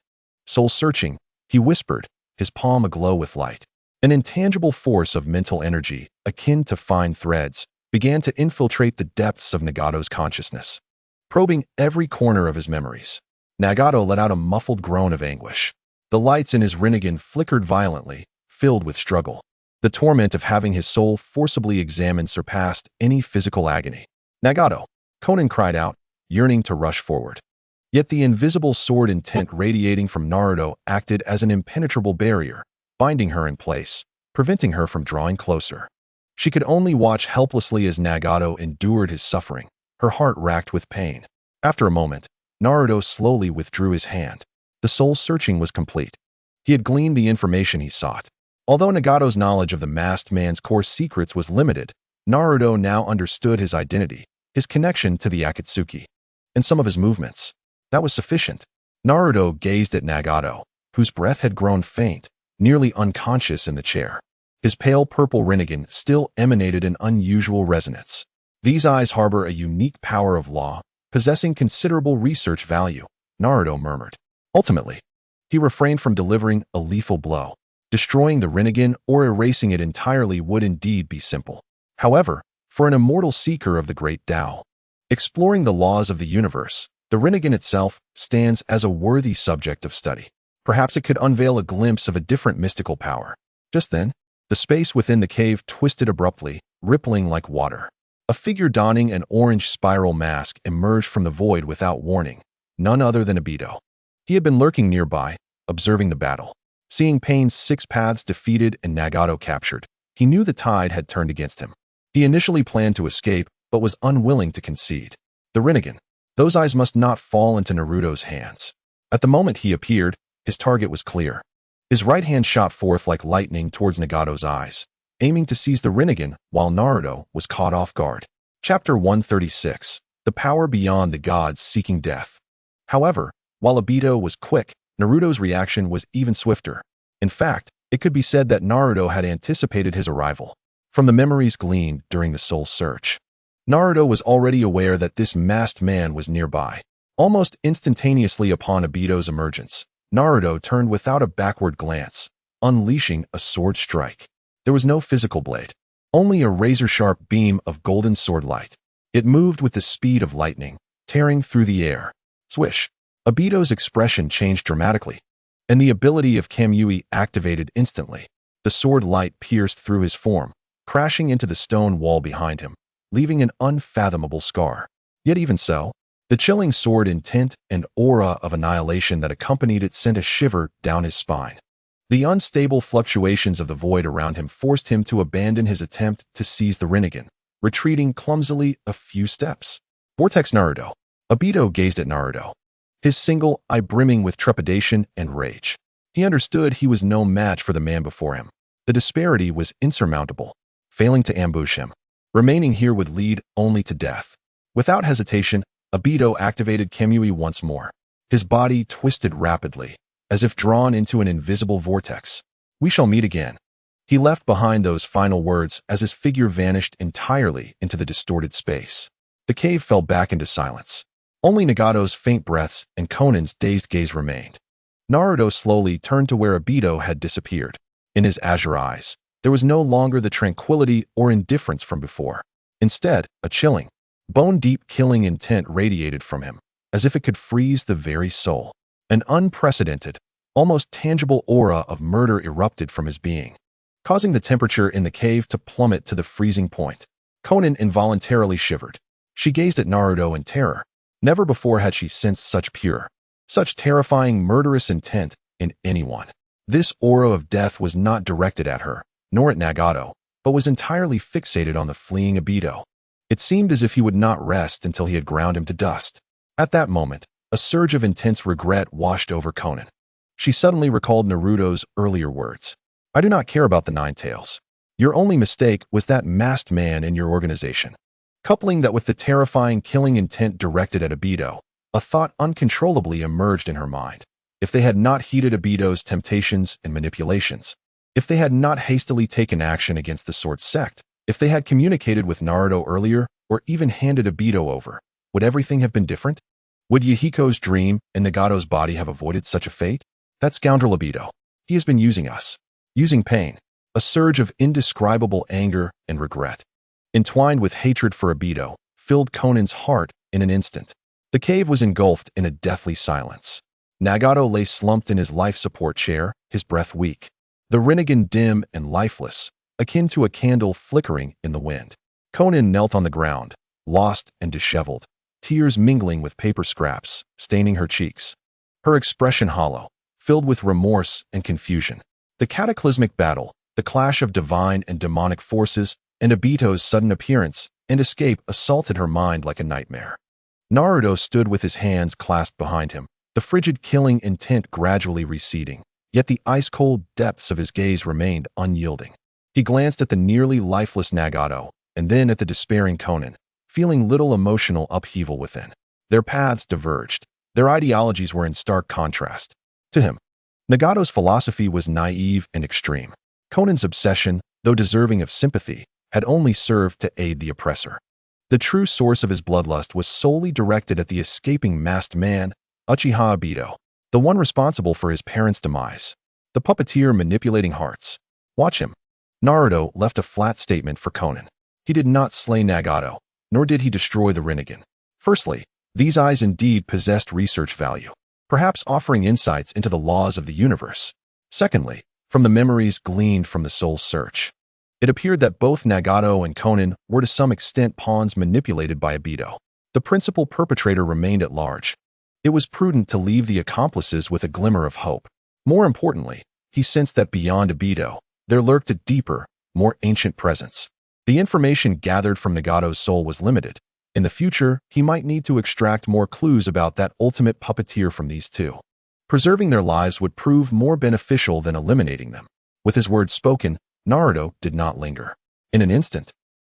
Soul-searching, he whispered, his palm aglow with light. An intangible force of mental energy, akin to fine threads, began to infiltrate the depths of Nagato's consciousness, probing every corner of his memories. Nagato let out a muffled groan of anguish. The lights in his Rinnegan flickered violently, filled with struggle. The torment of having his soul forcibly examined surpassed any physical agony. Nagato! Konan cried out, yearning to rush forward. Yet the invisible sword intent radiating from Naruto acted as an impenetrable barrier, binding her in place, preventing her from drawing closer. She could only watch helplessly as Nagato endured his suffering, her heart racked with pain. After a moment, Naruto slowly withdrew his hand. The soul-searching was complete. He had gleaned the information he sought. Although Nagato's knowledge of the masked man's core secrets was limited, Naruto now understood his identity, his connection to the Akatsuki, and some of his movements. That was sufficient. Naruto gazed at Nagato, whose breath had grown faint, nearly unconscious in the chair. His pale purple Rinnegan still emanated an unusual resonance. These eyes harbor a unique power of law, possessing considerable research value, Naruto murmured. Ultimately, he refrained from delivering a lethal blow. Destroying the Rinnegan or erasing it entirely would indeed be simple. However, for an immortal seeker of the great Tao, exploring the laws of the universe, the Rinnegan itself stands as a worthy subject of study. Perhaps it could unveil a glimpse of a different mystical power. Just then, the space within the cave twisted abruptly, rippling like water. A figure donning an orange spiral mask emerged from the void without warning, none other than Obito. He had been lurking nearby, observing the battle. Seeing Pain's 6 paths defeated and Nagato captured, he knew the tide had turned against him. He initially planned to escape, but was unwilling to concede. The Rinnegan. Those eyes must not fall into Naruto's hands. At the moment he appeared, his target was clear. His right hand shot forth like lightning towards Nagato's eyes, aiming to seize the Rinnegan while Naruto was caught off guard. Chapter 136. The Power Beyond the Gods Seeking Death. However, while Obito was quick, Naruto's reaction was even swifter. In fact, it could be said that Naruto had anticipated his arrival. From the memories gleaned during the soul search, Naruto was already aware that this masked man was nearby. Almost instantaneously upon Obito's emergence, Naruto turned without a backward glance, unleashing a sword strike. There was no physical blade, only a razor-sharp beam of golden sword light. It moved with the speed of lightning, tearing through the air. Swish! Obito's expression changed dramatically, and the ability of Kamui activated instantly. The sword light pierced through his form, crashing into the stone wall behind him, leaving an unfathomable scar. Yet even so, the chilling sword intent and aura of annihilation that accompanied it sent a shiver down his spine. The unstable fluctuations of the void around him forced him to abandon his attempt to seize the Rinnegan, retreating clumsily a few steps. Vortex Naruto. Obito gazed at Naruto, his single eye brimming with trepidation and rage. He understood he was no match for the man before him. The disparity was insurmountable. Failing to ambush him, remaining here would lead only to death. Without hesitation, Obito activated Kamui once more. His body twisted rapidly, as if drawn into an invisible vortex. We shall meet again. He left behind those final words as his figure vanished entirely into the distorted space. The cave fell back into silence. Only Nagato's faint breaths and Konan's dazed gaze remained. Naruto slowly turned to where Obito had disappeared. In his azure eyes, there was no longer the tranquility or indifference from before. Instead, a chilling, bone-deep killing intent radiated from him, as if it could freeze the very soul. An unprecedented, almost tangible aura of murder erupted from his being, causing the temperature in the cave to plummet to the freezing point. Konan involuntarily shivered. She gazed at Naruto in terror. Never before had she sensed such pure, such terrifying murderous intent in anyone. This aura of death was not directed at her, nor at Nagato, but was entirely fixated on the fleeing Obito. It seemed as if he would not rest until he had ground him to dust. At that moment, a surge of intense regret washed over Konan. She suddenly recalled Naruto's earlier words. I do not care about the Nine-Tails. Your only mistake was that masked man in your organization. Coupling that with the terrifying killing intent directed at Obito, a thought uncontrollably emerged in her mind. If they had not heeded Obito's temptations and manipulations, if they had not hastily taken action against the Sword Sect, if they had communicated with Naruto earlier or even handed Obito over, would everything have been different? Would Yahiko's dream and Nagato's body have avoided such a fate? That scoundrel Obito. He has been using us. Using pain. A surge of indescribable anger and regret, entwined with hatred for Obito, filled Konan's heart in an instant. The cave was engulfed in a deathly silence. Nagato lay slumped in his life support chair, his breath weak. The Rinnegan dim and lifeless, akin to a candle flickering in the wind. Konan knelt on the ground, lost and disheveled, tears mingling with paper scraps, staining her cheeks. Her expression hollow, filled with remorse and confusion. The cataclysmic battle, the clash of divine and demonic forces, and Obito's sudden appearance and escape assaulted her mind like a nightmare. Naruto stood with his hands clasped behind him, the frigid killing intent gradually receding, yet the ice-cold depths of his gaze remained unyielding. He glanced at the nearly lifeless Nagato, and then at the despairing Konan, feeling little emotional upheaval within. Their paths diverged. Their ideologies were in stark contrast. To him, Nagato's philosophy was naive and extreme. Konan's obsession, though deserving of sympathy, had only served to aid the oppressor. The true source of his bloodlust was solely directed at the escaping masked man, Uchiha Obito, the one responsible for his parents' demise. The puppeteer manipulating hearts. Watch him. Naruto left a flat statement for Konan. He did not slay Nagato, nor did he destroy the Rinnegan. Firstly, these eyes indeed possessed research value, perhaps offering insights into the laws of the universe. Secondly, from the memories gleaned from the soul's search, it appeared that both Nagato and Konan were to some extent pawns manipulated by Obito. The principal perpetrator remained at large. It was prudent to leave the accomplices with a glimmer of hope. More importantly, he sensed that beyond Obito, there lurked a deeper, more ancient presence. The information gathered from Nagato's soul was limited. In the future, he might need to extract more clues about that ultimate puppeteer from these two. Preserving their lives would prove more beneficial than eliminating them. With his words spoken, Naruto did not linger. In an instant,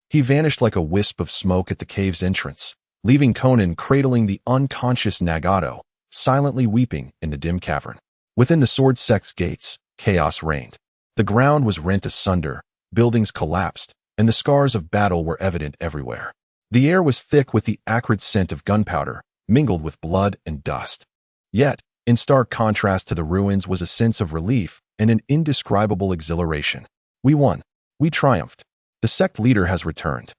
he vanished like a wisp of smoke at the cave's entrance, leaving Konan cradling the unconscious Nagato, silently weeping in the dim cavern. Within the sword sect's gates, chaos reigned. The ground was rent asunder, buildings collapsed, and the scars of battle were evident everywhere. The air was thick with the acrid scent of gunpowder, mingled with blood and dust. Yet, in stark contrast to the ruins was a sense of relief and an indescribable exhilaration. We won. We triumphed. The sect leader has returned.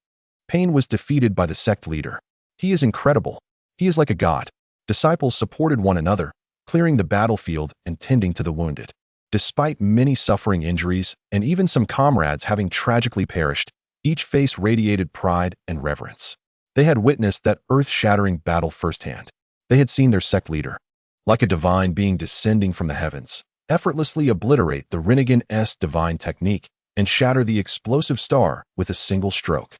Pain was defeated by the sect leader. He is incredible. He is like a god. Disciples supported one another, clearing the battlefield and tending to the wounded. Despite many suffering injuries and even some comrades having tragically perished, each face radiated pride and reverence. They had witnessed that earth-shattering battle firsthand. They had seen their sect leader, like a divine being descending from the heavens, effortlessly obliterate the Rinnegan's divine technique and shatter the explosive star with a single stroke.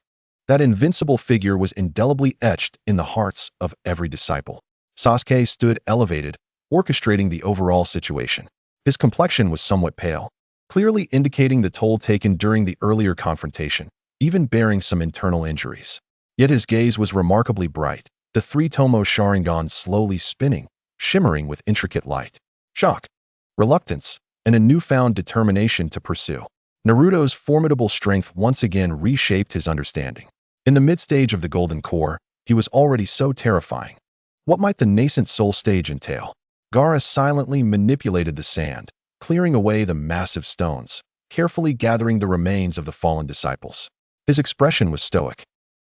That invincible figure was indelibly etched in the hearts of every disciple. Sasuke stood elevated, orchestrating the overall situation. His complexion was somewhat pale, clearly indicating the toll taken during the earlier confrontation, even bearing some internal injuries. Yet his gaze was remarkably bright, the three-tomo Sharingan slowly spinning, shimmering with intricate light. Shock, reluctance, and a newfound determination to pursue. Naruto's formidable strength once again reshaped his understanding. In the mid-stage of the Golden Core, he was already so terrifying. What might the nascent soul stage entail? Gaara silently manipulated the sand, clearing away the massive stones, carefully gathering the remains of the fallen disciples. His expression was stoic,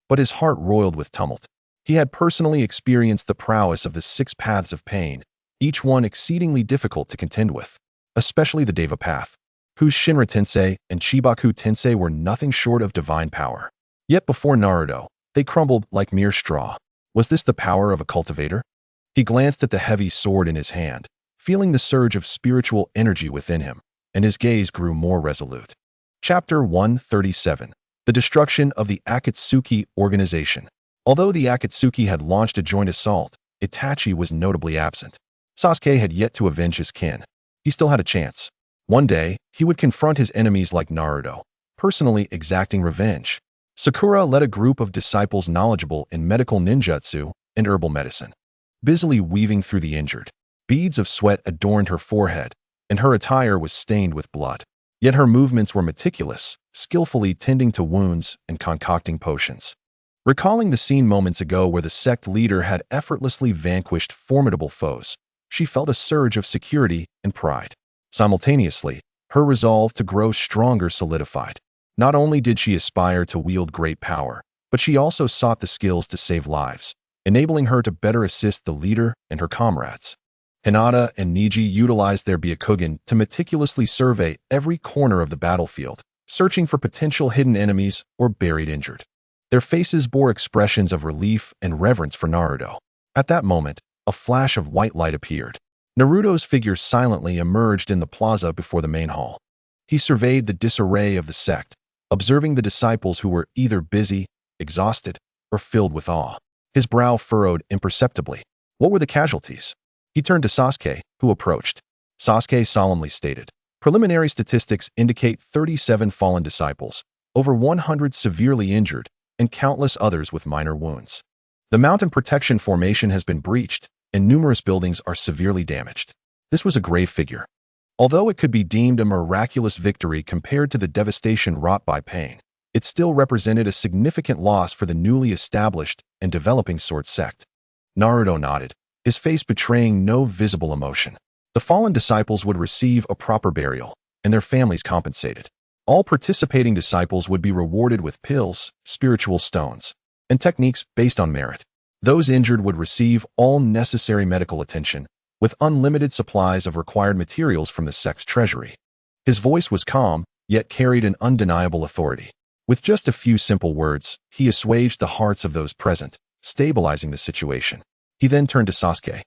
but his heart roiled with tumult. He had personally experienced the prowess of the 6 paths of pain, each one exceedingly difficult to contend with, especially the Deva path, whose Shinra Tensei and Chibaku Tensei were nothing short of divine power. Yet before Naruto, they crumbled like mere straw. Was this the power of a cultivator? He glanced at the heavy sword in his hand, feeling the surge of spiritual energy within him, and his gaze grew more resolute. Chapter 137. The Destruction of the Akatsuki Organization. Although the Akatsuki had launched a joint assault, Itachi was notably absent. Sasuke had yet to avenge his kin. He still had a chance. One day, he would confront his enemies like Naruto, personally exacting revenge. Sakura led a group of disciples knowledgeable in medical ninjutsu and herbal medicine, busily weaving through the injured. Beads of sweat adorned her forehead, and her attire was stained with blood. Yet her movements were meticulous, skillfully tending to wounds and concocting potions. Recalling the scene moments ago where the sect leader had effortlessly vanquished formidable foes, she felt a surge of security and pride. Simultaneously, her resolve to grow stronger solidified. Not only did she aspire to wield great power, but she also sought the skills to save lives, enabling her to better assist the leader and her comrades. Hinata and Neji utilized their Byakugan to meticulously survey every corner of the battlefield, searching for potential hidden enemies or buried injured. Their faces bore expressions of relief and reverence for Naruto. At that moment, a flash of white light appeared. Naruto's figure silently emerged in the plaza before the main hall. He surveyed the disarray of the sect, observing the disciples who were either busy, exhausted, or filled with awe. His brow furrowed imperceptibly. What were the casualties? He turned to Sasuke, who approached. Sasuke solemnly stated, "Preliminary statistics indicate 37 fallen disciples, over 100 severely injured, and countless others with minor wounds. The mountain protection formation has been breached, and numerous buildings are severely damaged." This was a grave figure. Although it could be deemed a miraculous victory compared to the devastation wrought by pain, it still represented a significant loss for the newly established and developing sword sect. Naruto nodded, his face betraying no visible emotion. The fallen disciples would receive a proper burial, and their families compensated. All participating disciples would be rewarded with pills, spiritual stones, and techniques based on merit. Those injured would receive all necessary medical attention, with unlimited supplies of required materials from the sect's treasury. His voice was calm, yet carried an undeniable authority. With just a few simple words, he assuaged the hearts of those present, stabilizing the situation. He then turned to Sasuke.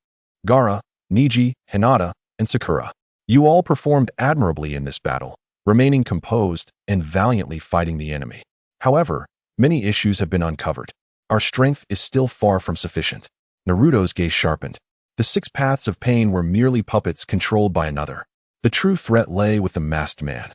Gaara, Neji, Hinata, and Sakura. You all performed admirably in this battle, remaining composed and valiantly fighting the enemy. However, many issues have been uncovered. Our strength is still far from sufficient. Naruto's gaze sharpened. The 6 paths of pain were merely puppets controlled by another. The true threat lay with the masked man,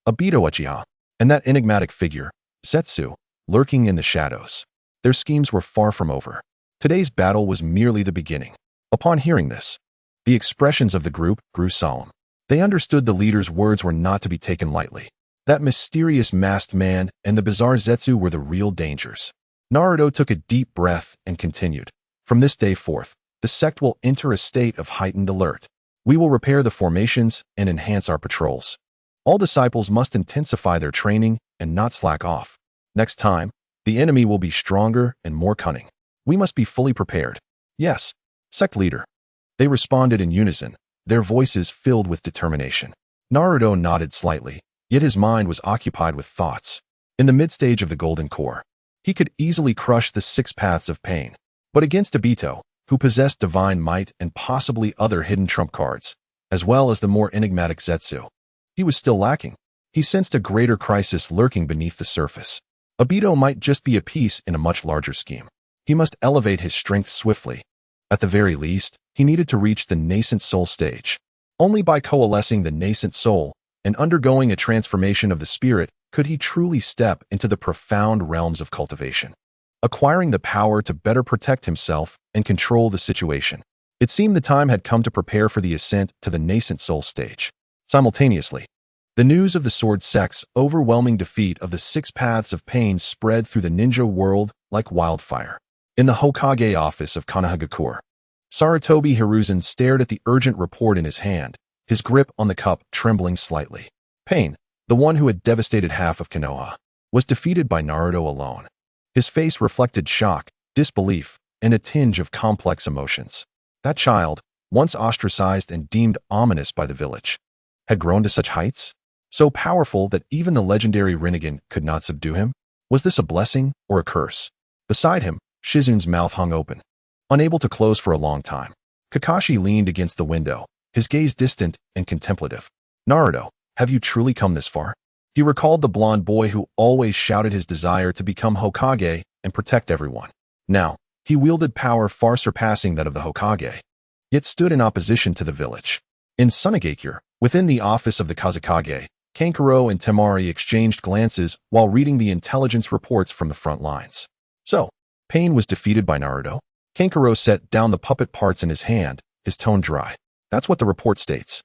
Obito Uchiha, and that enigmatic figure, Zetsu, lurking in the shadows. Their schemes were far from over. Today's battle was merely the beginning. Upon hearing this, the expressions of the group grew solemn. They understood the leader's words were not to be taken lightly. That mysterious masked man and the bizarre Zetsu were the real dangers. Naruto took a deep breath and continued. From this day forth, the sect will enter a state of heightened alert. We will repair the formations and enhance our patrols. All disciples must intensify their training and not slack off. Next time, the enemy will be stronger and more cunning. We must be fully prepared. Yes, sect leader. They responded in unison, their voices filled with determination. Naruto nodded slightly, yet his mind was occupied with thoughts. In the mid-stage of the Golden Core, he could easily crush the 6 paths of pain. But against Obito, who possessed divine might and possibly other hidden trump cards, as well as the more enigmatic Zetsu, he was still lacking. He sensed a greater crisis lurking beneath the surface. Obito might just be a piece in a much larger scheme. He must elevate his strength swiftly. At the very least, he needed to reach the nascent soul stage. Only by coalescing the nascent soul and undergoing a transformation of the spirit could he truly step into the profound realms of cultivation, acquiring the power to better protect himself and control the situation. It seemed the time had come to prepare for the ascent to the nascent soul stage. Simultaneously, the news of the sword sect's overwhelming defeat of the 6 paths of pain spread through the ninja world like wildfire. In the Hokage office of Konoha, Sarutobi Hiruzen stared at the urgent report in his hand, his grip on the cup trembling slightly. Pain, the one who had devastated half of Konoha, was defeated by Naruto alone. His face reflected shock, disbelief, and a tinge of complex emotions. That child, once ostracized and deemed ominous by the village, had grown to such heights? So powerful that even the legendary Rinnegan could not subdue him? Was this a blessing or a curse? Beside him, Shizun's mouth hung open, unable to close for a long time. Kakashi leaned against the window, his gaze distant and contemplative. Naruto, have you truly come this far? He recalled the blonde boy who always shouted his desire to become Hokage and protect everyone. Now, he wielded power far surpassing that of the Hokage, yet stood in opposition to the village. In Sunagakure, within the office of the Kazekage, Kankuro and Temari exchanged glances while reading the intelligence reports from the front lines. So, Pain was defeated by Naruto? Kankuro set down the puppet parts in his hand, his tone dry. That's what the report states.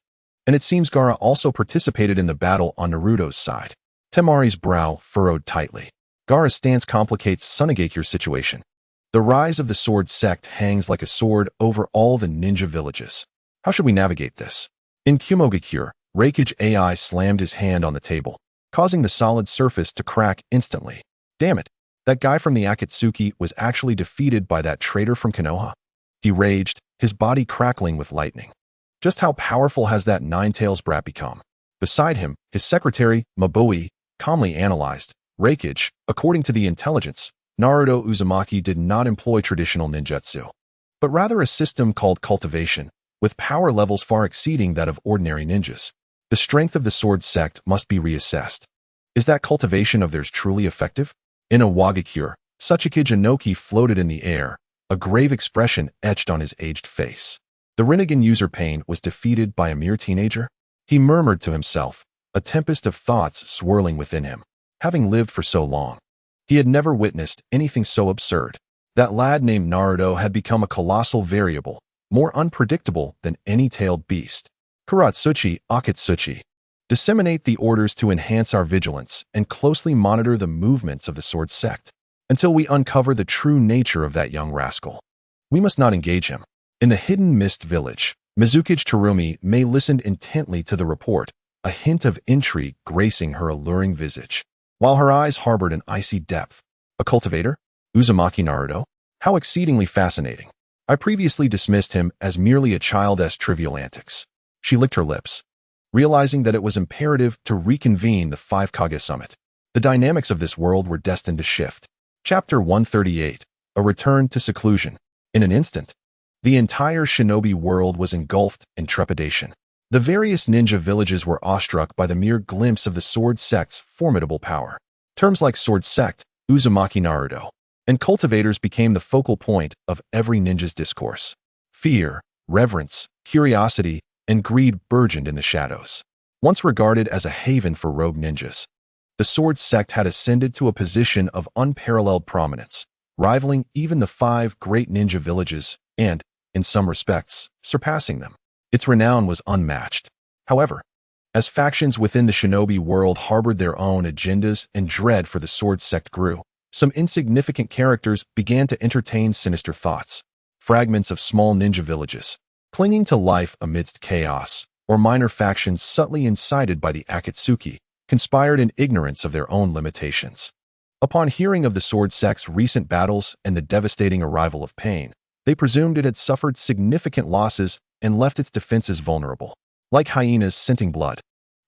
And it seems Gaara also participated in the battle on Naruto's side. Temari's brow furrowed tightly. Gaara's stance complicates Sunagekyure's situation. The rise of the sword sect hangs like a sword over all the ninja villages. How should we navigate this? In Kumogakure, Reikage AI slammed his hand on the table, causing the solid surface to crack instantly. Damn it, that guy from the Akatsuki was actually defeated by that traitor from Konoha. He raged, his body crackling with lightning. Just how powerful has that Nine-Tails brat become? Beside him, his secretary, Mabui, calmly analyzed. Reikage, according to the intelligence, Naruto Uzumaki did not employ traditional ninjutsu, but rather a system called cultivation, with power levels far exceeding that of ordinary ninjas. The strength of the sword sect must be reassessed. Is that cultivation of theirs truly effective? In a Wagakure, Tsuchikage Inoki floated in the air, a grave expression etched on his aged face. The Rinnegan user Pain was defeated by a mere teenager? He murmured to himself, a tempest of thoughts swirling within him. Having lived for so long, he had never witnessed anything so absurd. That lad named Naruto had become a colossal variable, more unpredictable than any tailed beast. Kuratsuchi Akatsuki. Disseminate the orders to enhance our vigilance and closely monitor the movements of the sword sect until we uncover the true nature of that young rascal. We must not engage him. In the hidden mist village, Mizukage Terumi May listened intently to the report, a hint of intrigue gracing her alluring visage, while her eyes harbored an icy depth. A cultivator? Uzumaki Naruto? How exceedingly fascinating. I previously dismissed him as merely a child's trivial antics. She licked her lips, realizing that it was imperative to reconvene the Five Kage Summit. The dynamics of this world were destined to shift. Chapter 138, A Return to Seclusion. In an instant, the entire shinobi world was engulfed in trepidation. The various ninja villages were awestruck by the mere glimpse of the sword sect's formidable power. Terms like sword sect, Uzumaki Naruto, and cultivators became the focal point of every ninja's discourse. Fear, reverence, curiosity, and greed burgeoned in the shadows. Once regarded as a haven for rogue ninjas, the sword sect had ascended to a position of unparalleled prominence, rivaling even the 5 great ninja villages and, in some respects, surpassing them. Its renown was unmatched. However, as factions within the shinobi world harbored their own agendas and dread for the sword sect grew, some insignificant characters began to entertain sinister thoughts. Fragments of small ninja villages, clinging to life amidst chaos, or minor factions subtly incited by the Akatsuki, conspired in ignorance of their own limitations. Upon hearing of the sword sect's recent battles and the devastating arrival of pain, they presumed it had suffered significant losses and left its defenses vulnerable. Like hyenas scenting blood,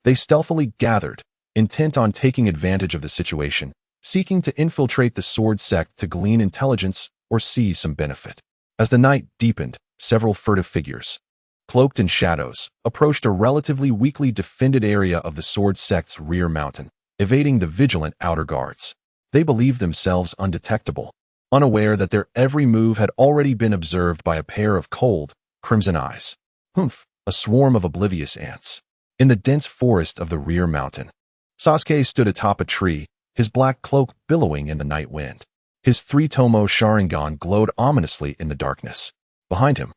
they stealthily gathered, intent on taking advantage of the situation, seeking to infiltrate the sword sect to glean intelligence or seize some benefit. As the night deepened, several furtive figures, cloaked in shadows, approached a relatively weakly defended area of the sword sect's rear mountain, evading the vigilant outer guards. They believed themselves undetectable, unaware that their every move had already been observed by a pair of cold, crimson eyes. Humph, a swarm of oblivious ants. In the dense forest of the rear mountain, Sasuke stood atop a tree, his black cloak billowing in the night wind. His 3-tomo Sharingan glowed ominously in the darkness. Behind him,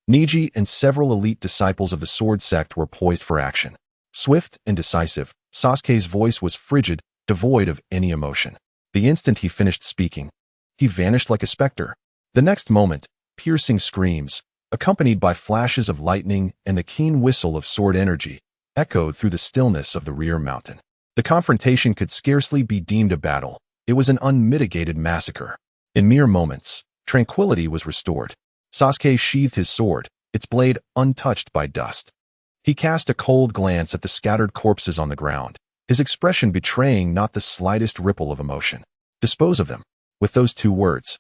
Neji and several elite disciples of the sword sect were poised for action. Swift and decisive, Sasuke's voice was frigid, devoid of any emotion. The instant he finished speaking, he vanished like a specter. The next moment, piercing screams, accompanied by flashes of lightning and the keen whistle of sword energy, echoed through the stillness of the rear mountain. The confrontation could scarcely be deemed a battle. It was an unmitigated massacre. In mere moments, tranquility was restored. Sasuke sheathed his sword, its blade untouched by dust. He cast a cold glance at the scattered corpses on the ground, his expression betraying not the slightest ripple of emotion. Dispose of them. With those 2 words,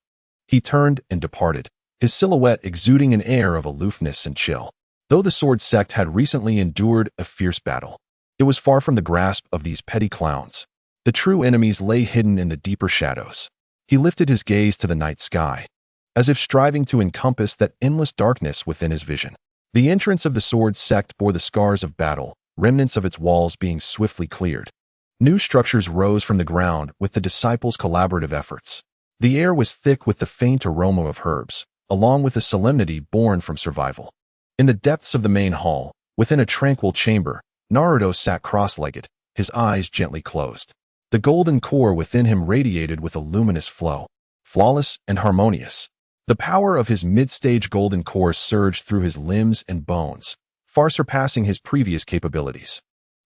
he turned and departed, his silhouette exuding an air of aloofness and chill. Though the sword sect had recently endured a fierce battle, it was far from the grasp of these petty clowns. The true enemies lay hidden in the deeper shadows. He lifted his gaze to the night sky, as if striving to encompass that endless darkness within his vision. The entrance of the sword sect bore the scars of battle, remnants of its walls being swiftly cleared. New structures rose from the ground with the disciples' collaborative efforts. The air was thick with the faint aroma of herbs, along with the solemnity born from survival. In the depths of the main hall, within a tranquil chamber, Naruto sat cross-legged, his eyes gently closed. The golden core within him radiated with a luminous flow, flawless and harmonious. The power of his mid-stage golden core surged through his limbs and bones, far surpassing his previous capabilities.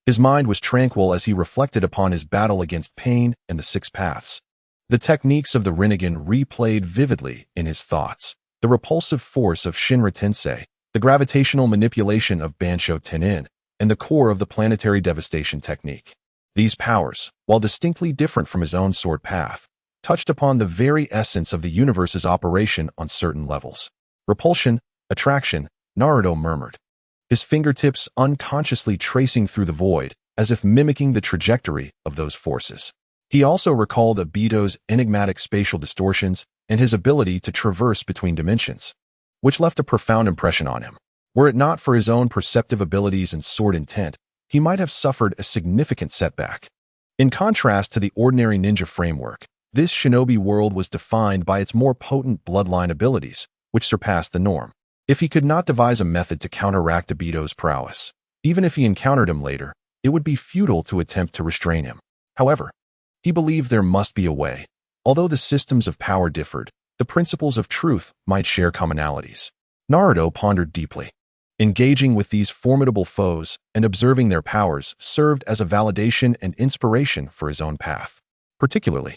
His mind was tranquil as he reflected upon his battle against pain and the 6 paths. The techniques of the Rinnegan replayed vividly in his thoughts. The repulsive force of Shinra Tensei, the gravitational manipulation of Bansho Tenin, and the core of the planetary devastation technique. These powers, while distinctly different from his own sword path, touched upon the very essence of the universe's operation on certain levels. Repulsion, attraction, Naruto murmured, his fingertips unconsciously tracing through the void, as if mimicking the trajectory of those forces. He also recalled Obito's enigmatic spatial distortions and his ability to traverse between dimensions, which left a profound impression on him. Were it not for his own perceptive abilities and sword intent, he might have suffered a significant setback. In contrast to the ordinary ninja framework, this shinobi world was defined by its more potent bloodline abilities, which surpassed the norm. If he could not devise a method to counteract Obito's prowess, even if he encountered him later, it would be futile to attempt to restrain him. However, he believed there must be a way. Although the systems of power differed, the principles of truth might share commonalities. Naruto pondered deeply. Engaging with these formidable foes and observing their powers served as a validation and inspiration for his own path. Particularly,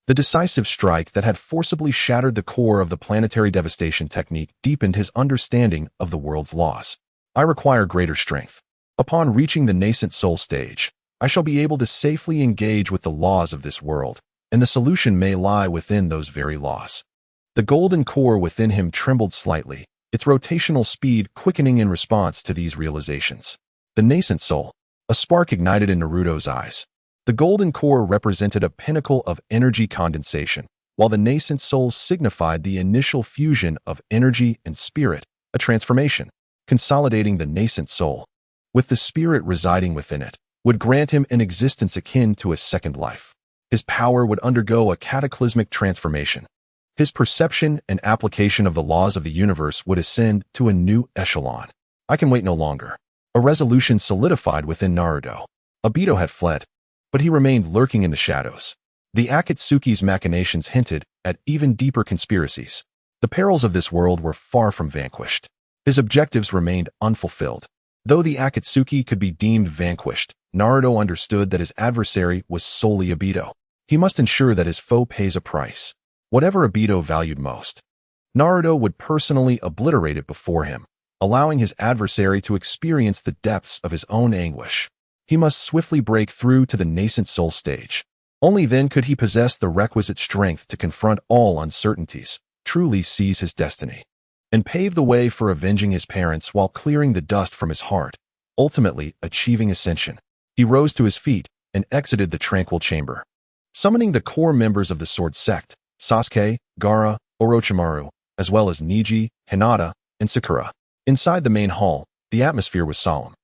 the decisive strike that had forcibly shattered the core of the planetary devastation technique deepened his understanding of the world's laws. I require greater strength. Upon reaching the nascent soul stage, I shall be able to safely engage with the laws of this world, and the solution may lie within those very laws. The golden core within him trembled slightly, its rotational speed quickening in response to these realizations. The nascent soul, a spark ignited in Naruto's eyes. The golden core represented a pinnacle of energy condensation, while the nascent soul signified the initial fusion of energy and spirit, a transformation, consolidating the nascent soul, with the spirit residing within it, would grant him an existence akin to a second life. His power would undergo a cataclysmic transformation. His perception and application of the laws of the universe would ascend to a new echelon. I can wait no longer. A resolution solidified within Naruto. Obito had fled, but he remained lurking in the shadows. The Akatsuki's machinations hinted at even deeper conspiracies. The perils of this world were far from vanquished. His objectives remained unfulfilled. Though the Akatsuki could be deemed vanquished, Naruto understood that his adversary was solely Obito. He must ensure that his foe pays a price. Whatever Obito valued most, Naruto would personally obliterate it before him, allowing his adversary to experience the depths of his own anguish. He must swiftly break through to the nascent soul stage. Only then could he possess the requisite strength to confront all uncertainties, truly seize his destiny, and pave the way for avenging his parents while clearing the dust from his heart, ultimately achieving ascension. He rose to his feet and exited the tranquil chamber. Summoning the core members of the Sword Sect, Sasuke, Gaara, Orochimaru, as well as Neji, Hinata, and Sakura. Inside the main hall, the atmosphere was solemn.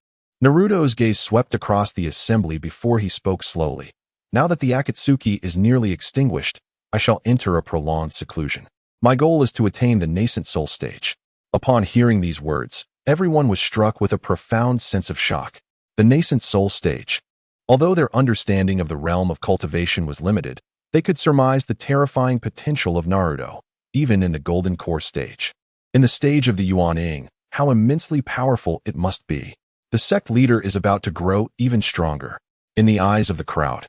Naruto's gaze swept across the assembly before he spoke slowly. Now that the Akatsuki is nearly extinguished, I shall enter a prolonged seclusion. My goal is to attain the nascent soul stage. Upon hearing these words, everyone was struck with a profound sense of shock. The nascent soul stage. Although their understanding of the realm of cultivation was limited, they could surmise the terrifying potential of Naruto, even in the golden core stage. In the stage of the Yuan-ing, how immensely powerful it must be. The sect leader is about to grow even stronger. In the eyes of the crowd,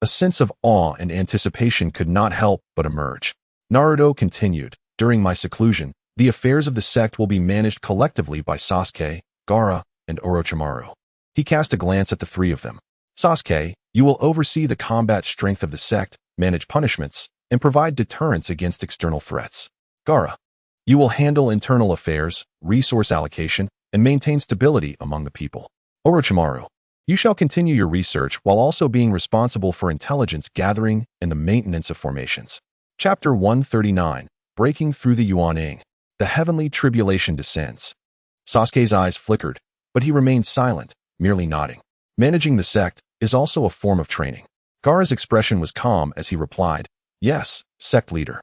a sense of awe and anticipation could not help but emerge. Naruto continued, during my seclusion, the affairs of the sect will be managed collectively by Sasuke, Gaara, and Orochimaru. He cast a glance at the three of them. Sasuke, you will oversee the combat strength of the sect, manage punishments, and provide deterrence against external threats. Gaara, you will handle internal affairs, resource allocation, and maintain stability among the people. Orochimaru, you shall continue your research while also being responsible for intelligence gathering and the maintenance of formations. Chapter 139, Breaking Through the Yuan-ing. The Heavenly Tribulation Descends. Sasuke's eyes flickered, but he remained silent, merely nodding. Managing the sect is also a form of training. Gaara's expression was calm as he replied, yes, sect leader.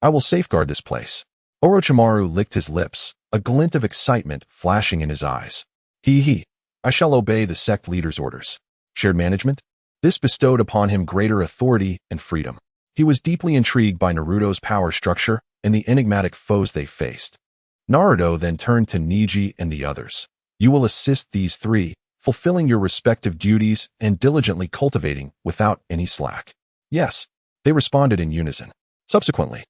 I will safeguard this place. Orochimaru licked his lips, a glint of excitement flashing in his eyes. I shall obey the sect leader's orders. Shared management? This bestowed upon him greater authority and freedom. He was deeply intrigued by Naruto's power structure and the enigmatic foes they faced. Naruto then turned to Neji and the others. You will assist these three, fulfilling your respective duties and diligently cultivating without any slack. Yes, they responded in unison. Subsequently,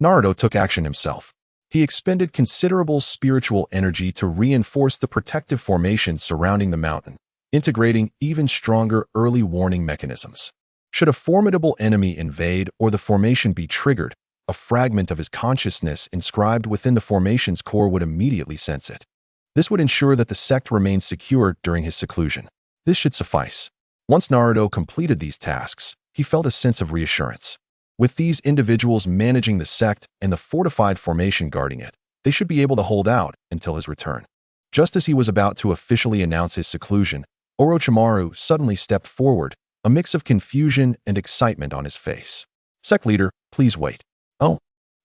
Naruto took action himself. He expended considerable spiritual energy to reinforce the protective formation surrounding the mountain, integrating even stronger early warning mechanisms. Should a formidable enemy invade or the formation be triggered, a fragment of his consciousness inscribed within the formation's core would immediately sense it. This would ensure that the sect remained secure during his seclusion. This should suffice. Once Naruto completed these tasks, he felt a sense of reassurance. With these individuals managing the sect and the fortified formation guarding it, they should be able to hold out until his return. Just as he was about to officially announce his seclusion, Orochimaru suddenly stepped forward, a mix of confusion and excitement on his face. Sect leader, please wait. Oh.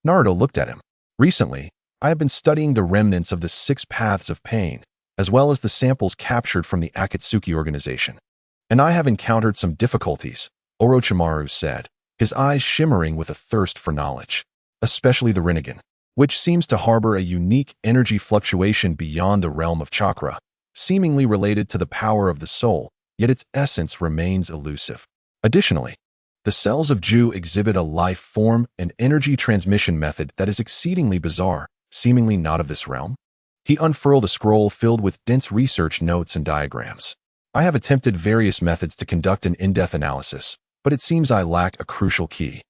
Naruto looked at him. Recently, I have been studying the remnants of the 6 paths of pain, as well as the samples captured from the Akatsuki organization. And I have encountered some difficulties, Orochimaru said, his eyes shimmering with a thirst for knowledge. Especially the Rinnegan, which seems to harbor a unique energy fluctuation beyond the realm of chakra, seemingly related to the power of the soul, yet its essence remains elusive. Additionally, the cells of Ju exhibit a life form and energy transmission method that is exceedingly bizarre, seemingly not of this realm. He unfurled a scroll filled with dense research notes and diagrams. I have attempted various methods to conduct an in-depth analysis, but it seems I lack a crucial key.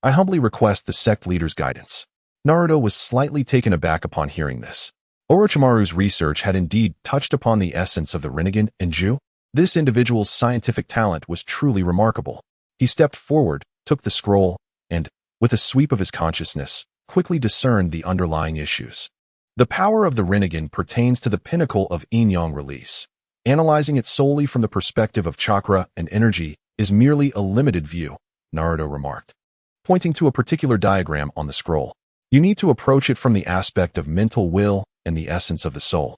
I humbly request the sect leader's guidance. Naruto was slightly taken aback upon hearing this. Orochimaru's research had indeed touched upon the essence of the Rinnegan and Ju. This individual's scientific talent was truly remarkable. He stepped forward, took the scroll, and, with a sweep of his consciousness, quickly discerned the underlying issues. The power of the Rinnegan pertains to the pinnacle of yin-yang release. Analyzing it solely from the perspective of chakra and energy is merely a limited view, Naruto remarked, pointing to a particular diagram on the scroll. You need to approach it from the aspect of mental will and the essence of the soul,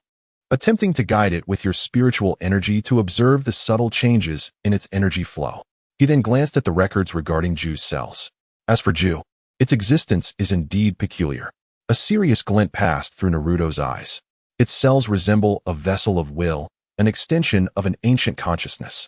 attempting to guide it with your spiritual energy to observe the subtle changes in its energy flow. He then glanced at the records regarding Ju's cells. As for Ju, its existence is indeed peculiar. A serious glint passed through Naruto's eyes. Its cells resemble a vessel of will, an extension of an ancient consciousness.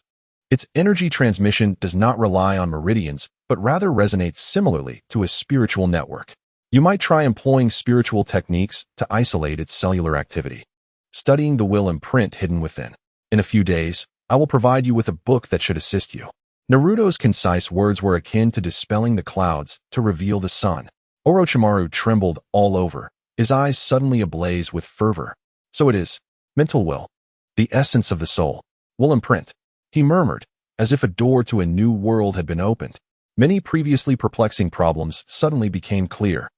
Its energy transmission does not rely on meridians, but rather resonates similarly to a spiritual network. You might try employing spiritual techniques to isolate its cellular activity, studying the will imprint hidden within. In a few days, I will provide you with a book that should assist you. Naruto's concise words were akin to dispelling the clouds to reveal the sun. Orochimaru trembled all over, his eyes suddenly ablaze with fervor. So it is, mental will, the essence of the soul, will imprint, he murmured, as if a door to a new world had been opened. Many previously perplexing problems suddenly became clear.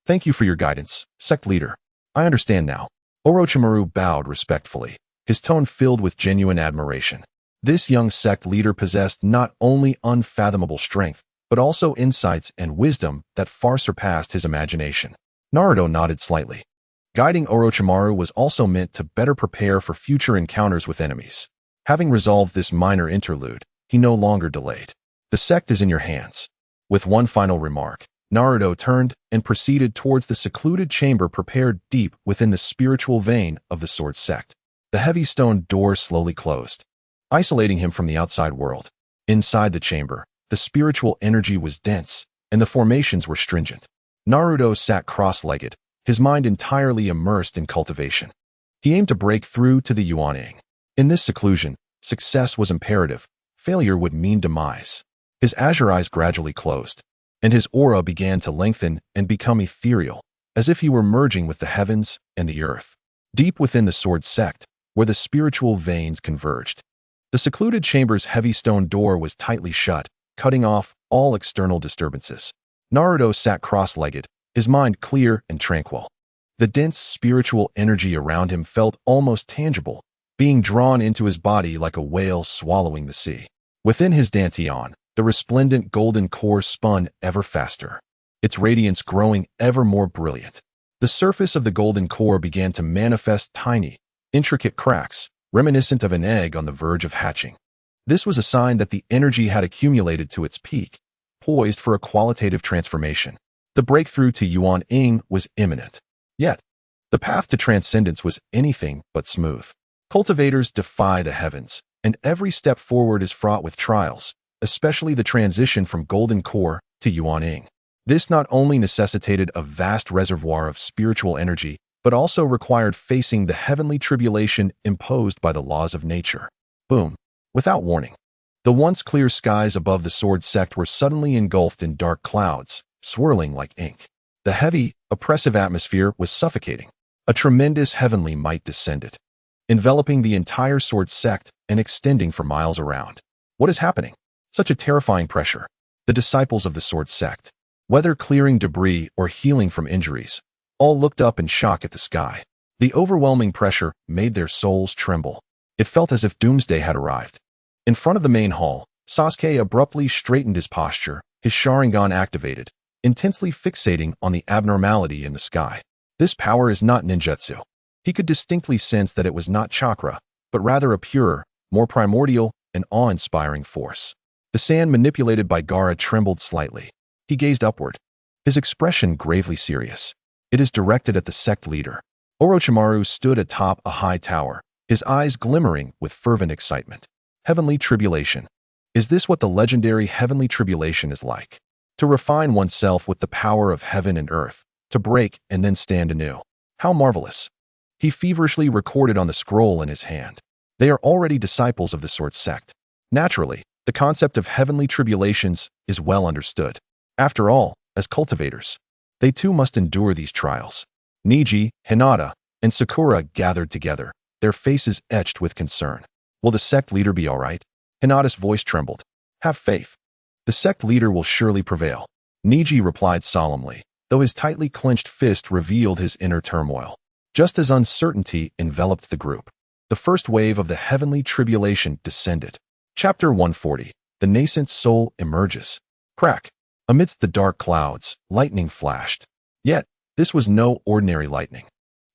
Thank you for your guidance, sect leader. I understand now. Orochimaru bowed respectfully, his tone filled with genuine admiration. This young sect leader possessed not only unfathomable strength, but also insights and wisdom that far surpassed his imagination. Naruto nodded slightly. Guiding Orochimaru was also meant to better prepare for future encounters with enemies. Having resolved this minor interlude, he no longer delayed. The sect is in your hands. With one final remark, Naruto turned and proceeded towards the secluded chamber prepared deep within the spiritual vein of the sword sect. The heavy stone door slowly closed, isolating him from the outside world. Inside the chamber, the spiritual energy was dense, and the formations were stringent. Naruto sat cross-legged, his mind entirely immersed in cultivation. He aimed to break through to the Yuan-ing. In this seclusion, success was imperative. Failure would mean demise. His azure eyes gradually closed, and his aura began to lengthen and become ethereal, as if he were merging with the heavens and the earth. Deep within the sword sect, where the spiritual veins converged, the secluded chamber's heavy stone door was tightly shut, cutting off all external disturbances. Naruto sat cross-legged, his mind clear and tranquil. The dense spiritual energy around him felt almost tangible, being drawn into his body like a whale swallowing the sea. Within his dantian, the resplendent golden core spun ever faster, its radiance growing ever more brilliant. The surface of the golden core began to manifest tiny, intricate cracks, reminiscent of an egg on the verge of hatching. This was a sign that the energy had accumulated to its peak, poised for a qualitative transformation. The breakthrough to Yuan-ing was imminent. Yet, the path to transcendence was anything but smooth. Cultivators defy the heavens, and every step forward is fraught with trials, especially the transition from golden core to Yuan-ing. This not only necessitated a vast reservoir of spiritual energy, but also required facing the heavenly tribulation imposed by the laws of nature. Boom. Without warning, the once clear skies above the sword sect were suddenly engulfed in dark clouds, swirling like ink. The heavy, oppressive atmosphere was suffocating. A tremendous heavenly might descended, enveloping the entire sword sect and extending for miles around. What is happening? Such a terrifying pressure. The disciples of the sword sect, whether clearing debris or healing from injuries, all looked up in shock at the sky. The overwhelming pressure made their souls tremble. It felt as if doomsday had arrived. In front of the main hall, Sasuke abruptly straightened his posture, his Sharingan activated, intensely fixating on the abnormality in the sky. This power is not ninjutsu. He could distinctly sense that it was not chakra, but rather a purer, more primordial, and awe-inspiring force. The sand manipulated by Gaara trembled slightly. He gazed upward, his expression gravely serious. It is directed at the sect leader. Orochimaru stood atop a high tower, his eyes glimmering with fervent excitement. Heavenly Tribulation. Is this what the legendary Heavenly Tribulation is like? To refine oneself with the power of heaven and earth, to break and then stand anew. How marvelous! He feverishly recorded on the scroll in his hand. They are already disciples of the Sword Sect. Naturally, the concept of heavenly tribulations is well understood. After all, as cultivators, they too must endure these trials. Neji, Hinata, and Sakura gathered together, their faces etched with concern. Will the sect leader be all right? Hinata's voice trembled. Have faith. The sect leader will surely prevail. Neji replied solemnly, though his tightly clenched fist revealed his inner turmoil. Just as uncertainty enveloped the group, the first wave of the heavenly tribulation descended. Chapter 140. The nascent soul emerges. Crack. Amidst the dark clouds, lightning flashed. Yet, this was no ordinary lightning.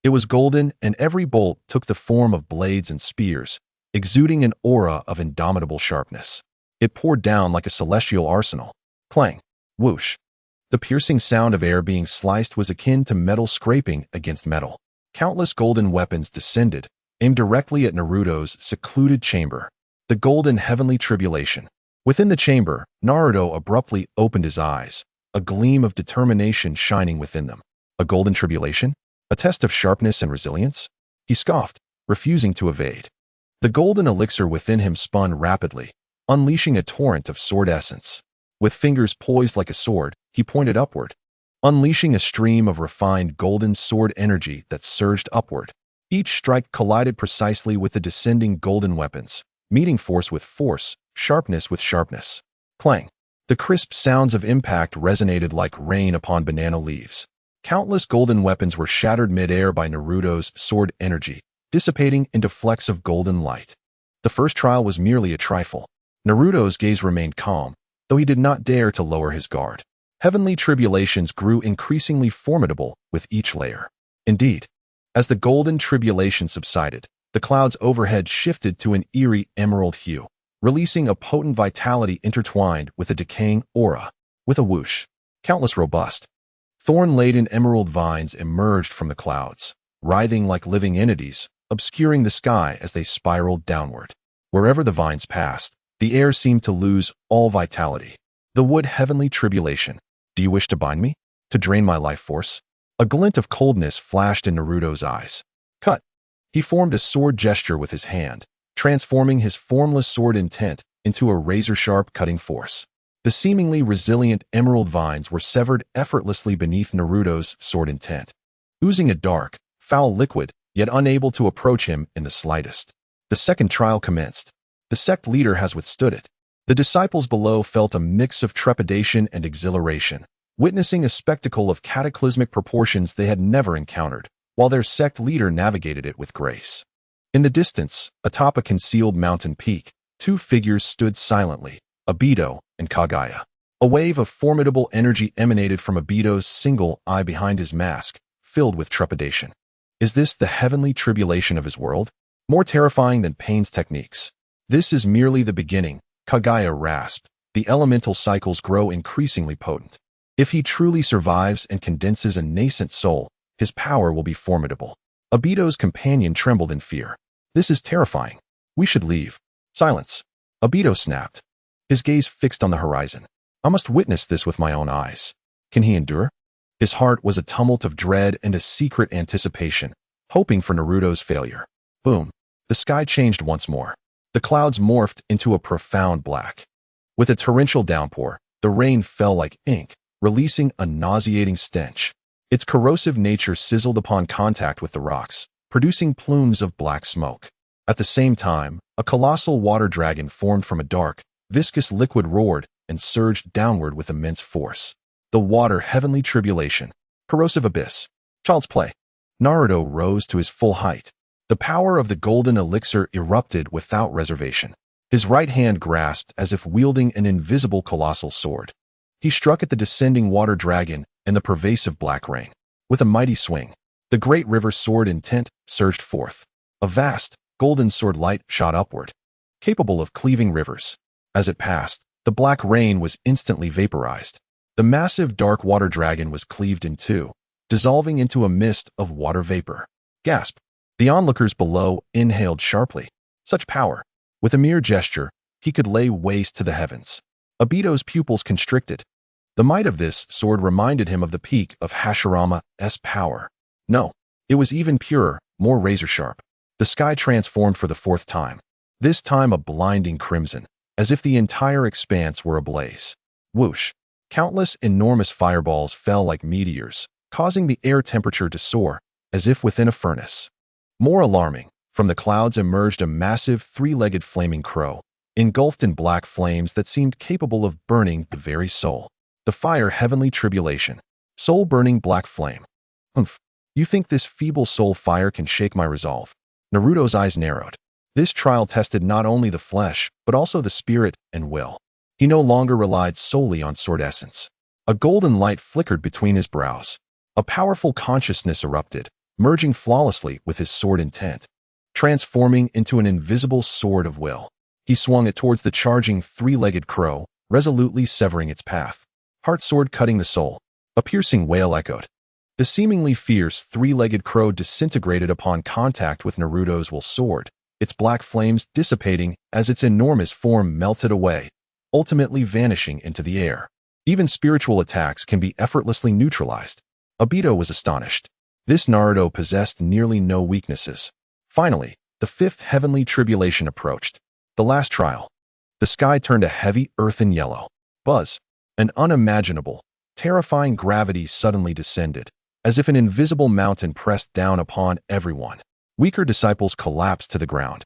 It was golden, and every bolt took the form of blades and spears, exuding an aura of indomitable sharpness. It poured down like a celestial arsenal. Clang. Whoosh. The piercing sound of air being sliced was akin to metal scraping against metal. Countless golden weapons descended, aimed directly at Naruto's secluded chamber. The golden heavenly tribulation. Within the chamber, Naruto abruptly opened his eyes, a gleam of determination shining within them. A golden tribulation? A test of sharpness and resilience? He scoffed, refusing to evade. The golden elixir within him spun rapidly, unleashing a torrent of sword essence. With fingers poised like a sword, he pointed upward, unleashing a stream of refined golden sword energy that surged upward. Each strike collided precisely with the descending golden weapons, meeting force with force, sharpness with sharpness. Clang. The crisp sounds of impact resonated like rain upon banana leaves. Countless golden weapons were shattered mid-air by Naruto's sword energy, dissipating into flecks of golden light. The first trial was merely a trifle. Naruto's gaze remained calm, though he did not dare to lower his guard. Heavenly tribulations grew increasingly formidable with each layer. Indeed, as the golden tribulation subsided, the clouds overhead shifted to an eerie emerald hue, releasing a potent vitality intertwined with a decaying aura. With a whoosh, countless robust, thorn-laden emerald vines emerged from the clouds, writhing like living entities, obscuring the sky as they spiraled downward. Wherever the vines passed, the air seemed to lose all vitality. The wood heavenly tribulation. Do you wish to bind me? To drain my life force? A glint of coldness flashed in Naruto's eyes. Cut. He formed a sword gesture with his hand, transforming his formless sword intent into a razor-sharp cutting force. The seemingly resilient emerald vines were severed effortlessly beneath Naruto's sword intent, oozing a dark, foul liquid, yet unable to approach him in the slightest. The second trial commenced. The sect leader has withstood it. The disciples below felt a mix of trepidation and exhilaration, witnessing a spectacle of cataclysmic proportions they had never encountered, while their sect leader navigated it with grace. In the distance, atop a concealed mountain peak, two figures stood silently, Obito and Kagaya. A wave of formidable energy emanated from Obito's single eye behind his mask, filled with trepidation. Is this the heavenly tribulation of his world? More terrifying than Pain's techniques. This is merely the beginning, Kagaya rasped. The elemental cycles grow increasingly potent. If he truly survives and condenses a nascent soul, his power will be formidable. Obito's companion trembled in fear. This is terrifying. We should leave. Silence. Obito snapped, his gaze fixed on the horizon. I must witness this with my own eyes. Can he endure? His heart was a tumult of dread and a secret anticipation, hoping for Naruto's failure. Boom. The sky changed once more. The clouds morphed into a profound black. With a torrential downpour, the rain fell like ink, releasing a nauseating stench. Its corrosive nature sizzled upon contact with the rocks, producing plumes of black smoke. At the same time, a colossal water dragon formed from a dark, viscous liquid roared and surged downward with immense force. The water heavenly tribulation. Corrosive abyss. Child's play. Naruto rose to his full height. The power of the golden elixir erupted without reservation. His right hand grasped as if wielding an invisible colossal sword. He struck at the descending water dragon and the pervasive black rain. With a mighty swing, the great river sword intent surged forth. A vast, golden sword light shot upward. capable of cleaving rivers. As it passed, the black rain was instantly vaporized. The massive dark water dragon was cleaved in two, dissolving into a mist of water vapor. Gasp! The onlookers below inhaled sharply. Such power! With a mere gesture, he could lay waste to the heavens. Obito's pupils constricted. The might of this sword reminded him of the peak of Hashirama's power. No, it was even purer, more razor-sharp. The sky transformed for the fourth time. This time a blinding crimson, as if the entire expanse were ablaze. Whoosh! Countless enormous fireballs fell like meteors, causing the air temperature to soar, as if within a furnace. More alarming, from the clouds emerged a massive three-legged flaming crow, engulfed in black flames that seemed capable of burning the very soul. The fire heavenly tribulation. Soul-burning black flame. Humph! You think this feeble soul fire can shake my resolve? Naruto's eyes narrowed. This trial tested not only the flesh, but also the spirit and will. He no longer relied solely on sword essence. A golden light flickered between his brows. A powerful consciousness erupted, merging flawlessly with his sword intent, transforming into an invisible sword of will. He swung it towards the charging three-legged crow, resolutely severing its path. Heart sword cutting the soul. A piercing wail echoed. The seemingly fierce three-legged crow disintegrated upon contact with Naruto's will sword, its black flames dissipating as its enormous form melted away, ultimately vanishing into the air. Even spiritual attacks can be effortlessly neutralized. Obito was astonished. This Naruto possessed nearly no weaknesses. Finally, the fifth heavenly tribulation approached. The last trial. The sky turned a heavy earthen yellow. Buzz. An unimaginable, terrifying gravity suddenly descended, as if an invisible mountain pressed down upon everyone. Weaker disciples collapsed to the ground,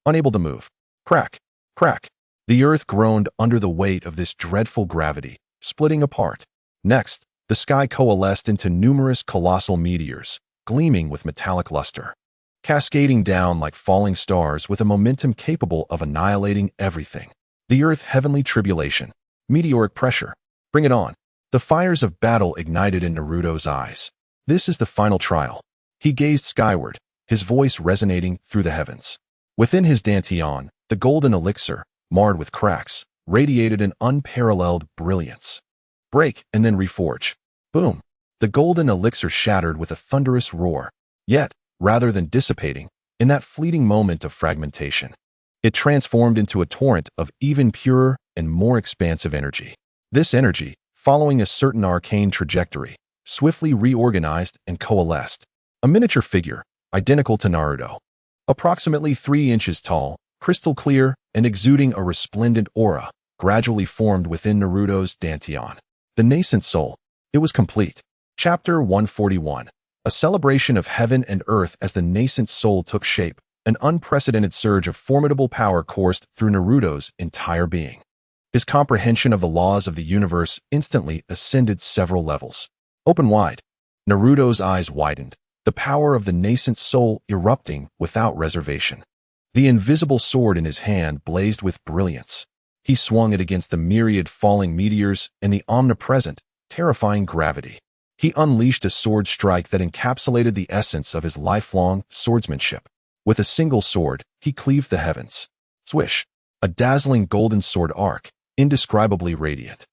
unable to move. Crack, crack. The earth groaned under the weight of this dreadful gravity, splitting apart. Next, the sky coalesced into numerous colossal meteors, gleaming with metallic luster, cascading down like falling stars with a momentum capable of annihilating everything. The earth heavenly tribulation. Meteoric pressure. Bring it on. The fires of battle ignited in Naruto's eyes. This is the final trial. He gazed skyward, his voice resonating through the heavens. Within his dantian, the golden elixir, marred with cracks, radiated an unparalleled brilliance. Break and then reforge. Boom! The golden elixir shattered with a thunderous roar. Yet, rather than dissipating, in that fleeting moment of fragmentation, it transformed into a torrent of even purer and more expansive energy. This energy, following a certain arcane trajectory, swiftly reorganized and coalesced. A miniature figure, identical to Naruto. Approximately 3 inches tall, crystal clear, and exuding a resplendent aura, gradually formed within Naruto's dantian. The nascent soul. It was complete. Chapter 141. A celebration of heaven and earth as the nascent soul took shape. An unprecedented surge of formidable power coursed through Naruto's entire being. His comprehension of the laws of the universe instantly ascended several levels. Open wide. Naruto's eyes widened, the power of the nascent soul erupting without reservation. The invisible sword in his hand blazed with brilliance. He swung it against the myriad falling meteors and the omnipresent, terrifying gravity. He unleashed a sword strike that encapsulated the essence of his lifelong swordsmanship. With a single sword, he cleaved the heavens. Swish! A dazzling golden sword arc, indescribably radiant.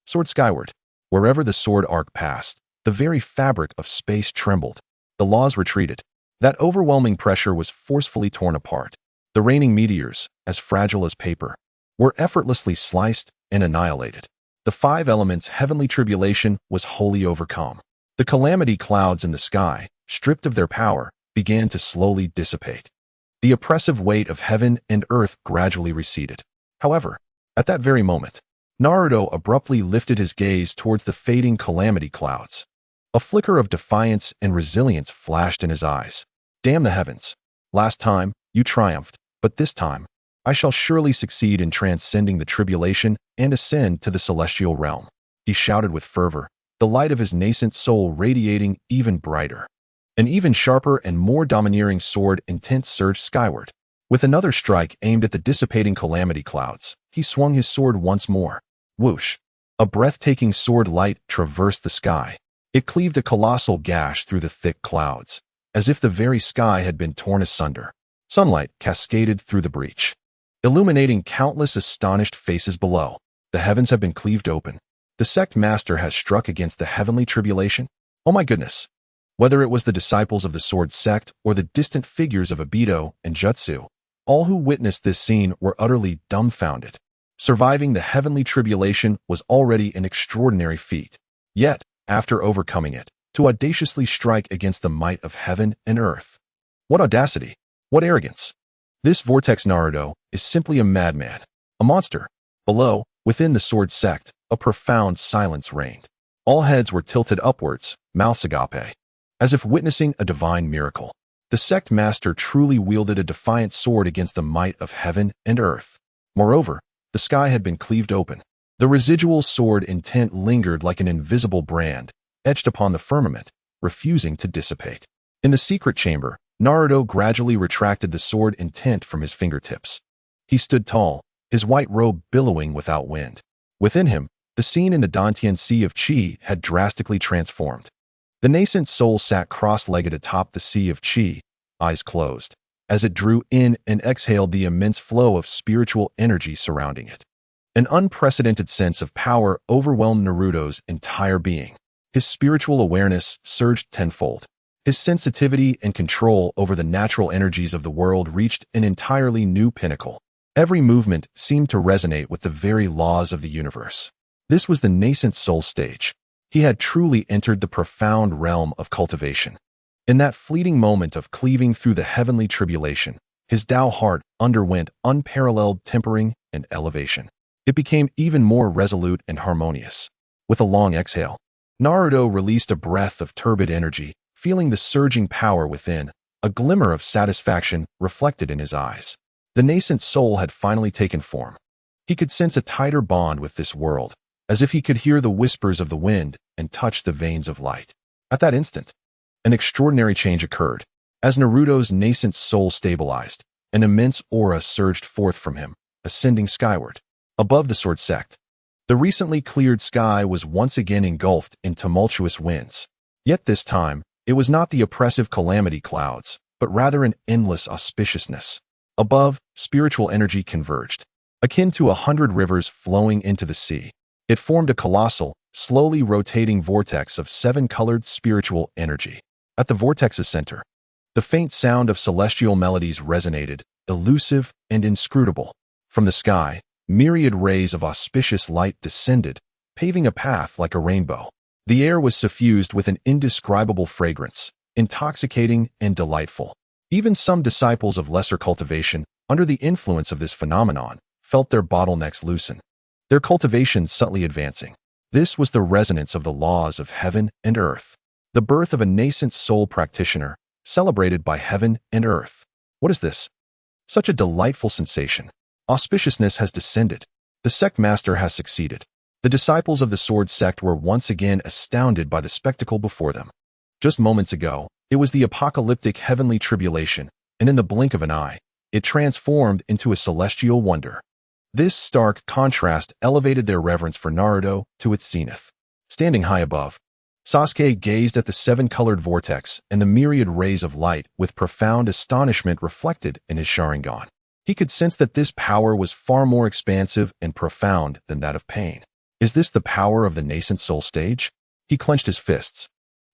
Sword skyward. Wherever the sword arc passed, the very fabric of space trembled. The laws retreated. That overwhelming pressure was forcefully torn apart. The raining meteors, as fragile as paper, were effortlessly sliced and annihilated. The 5 elements' heavenly tribulation was wholly overcome. The calamity clouds in the sky, stripped of their power, began to slowly dissipate. The oppressive weight of heaven and earth gradually receded. However, at that very moment, Naruto abruptly lifted his gaze towards the fading calamity clouds. A flicker of defiance and resilience flashed in his eyes. Damn the heavens! Last time, you triumphed, but this time, I shall surely succeed in transcending the tribulation and ascend to the celestial realm. He shouted with fervor, the light of his nascent soul radiating even brighter. An even sharper and more domineering sword intent surged skyward. With another strike aimed at the dissipating calamity clouds, he swung his sword once more. Whoosh! A breathtaking sword light traversed the sky. It cleaved a colossal gash through the thick clouds, as if the very sky had been torn asunder. Sunlight cascaded through the breach. illuminating countless astonished faces below. The heavens have been cleaved open. The sect master has struck against the heavenly tribulation. Oh my goodness! Whether it was the disciples of the sword sect or the distant figures of Obito and Jutsu, all who witnessed this scene were utterly dumbfounded. Surviving the heavenly tribulation was already an extraordinary feat. Yet, after overcoming it, to audaciously strike against the might of heaven and earth. What audacity! What arrogance! This vortex Naruto is simply a madman, a monster. Below, within the sword sect, a profound silence reigned. All heads were tilted upwards, mouths agape, as if witnessing a divine miracle. The sect master truly wielded a defiant sword against the might of heaven and earth. Moreover, the sky had been cleaved open. The residual sword intent lingered like an invisible brand, etched upon the firmament, refusing to dissipate. In the secret chamber, Naruto gradually retracted the sword intent from his fingertips. He stood tall, his white robe billowing without wind. Within him, the scene in the Dantian Sea of Chi had drastically transformed. The nascent soul sat cross-legged atop the sea of Chi, eyes closed, as it drew in and exhaled the immense flow of spiritual energy surrounding it. An unprecedented sense of power overwhelmed Naruto's entire being. His spiritual awareness surged tenfold. His sensitivity and control over the natural energies of the world reached an entirely new pinnacle. Every movement seemed to resonate with the very laws of the universe. This was the nascent soul stage. He had truly entered the profound realm of cultivation. In that fleeting moment of cleaving through the heavenly tribulation, his Tao heart underwent unparalleled tempering and elevation. It became even more resolute and harmonious. With a long exhale, Naruto released a breath of turbid energy, feeling the surging power within, a glimmer of satisfaction reflected in his eyes. The nascent soul had finally taken form. He could sense a tighter bond with this world, as if he could hear the whispers of the wind and touch the veins of light. At that instant, an extraordinary change occurred. As Naruto's nascent soul stabilized, an immense aura surged forth from him, ascending skyward. Above the sword sect, the recently cleared sky was once again engulfed in tumultuous winds. Yet this time, it was not the oppressive calamity clouds, but rather an endless auspiciousness. Above, spiritual energy converged, akin to 100 rivers flowing into the sea. It formed a colossal, slowly rotating vortex of 7-colored spiritual energy. At the vortex's center, the faint sound of celestial melodies resonated, elusive and inscrutable. From the sky, myriad rays of auspicious light descended, paving a path like a rainbow. The air was suffused with an indescribable fragrance, intoxicating and delightful. Even some disciples of lesser cultivation, under the influence of this phenomenon, felt their bottlenecks loosen, their cultivation subtly advancing. This was the resonance of the laws of heaven and earth, the birth of a nascent soul practitioner, celebrated by heaven and earth. What is this? Such a delightful sensation. Auspiciousness has descended. The sect master has succeeded. The disciples of the sword sect were once again astounded by the spectacle before them. Just moments ago, it was the apocalyptic heavenly tribulation, and in the blink of an eye, it transformed into a celestial wonder. This stark contrast elevated their reverence for Naruto to its zenith. Standing high above, Sasuke gazed at the 7-colored vortex and the myriad rays of light with profound astonishment reflected in his Sharingan. He could sense that this power was far more expansive and profound than that of pain. Is this the power of the nascent soul stage? He clenched his fists,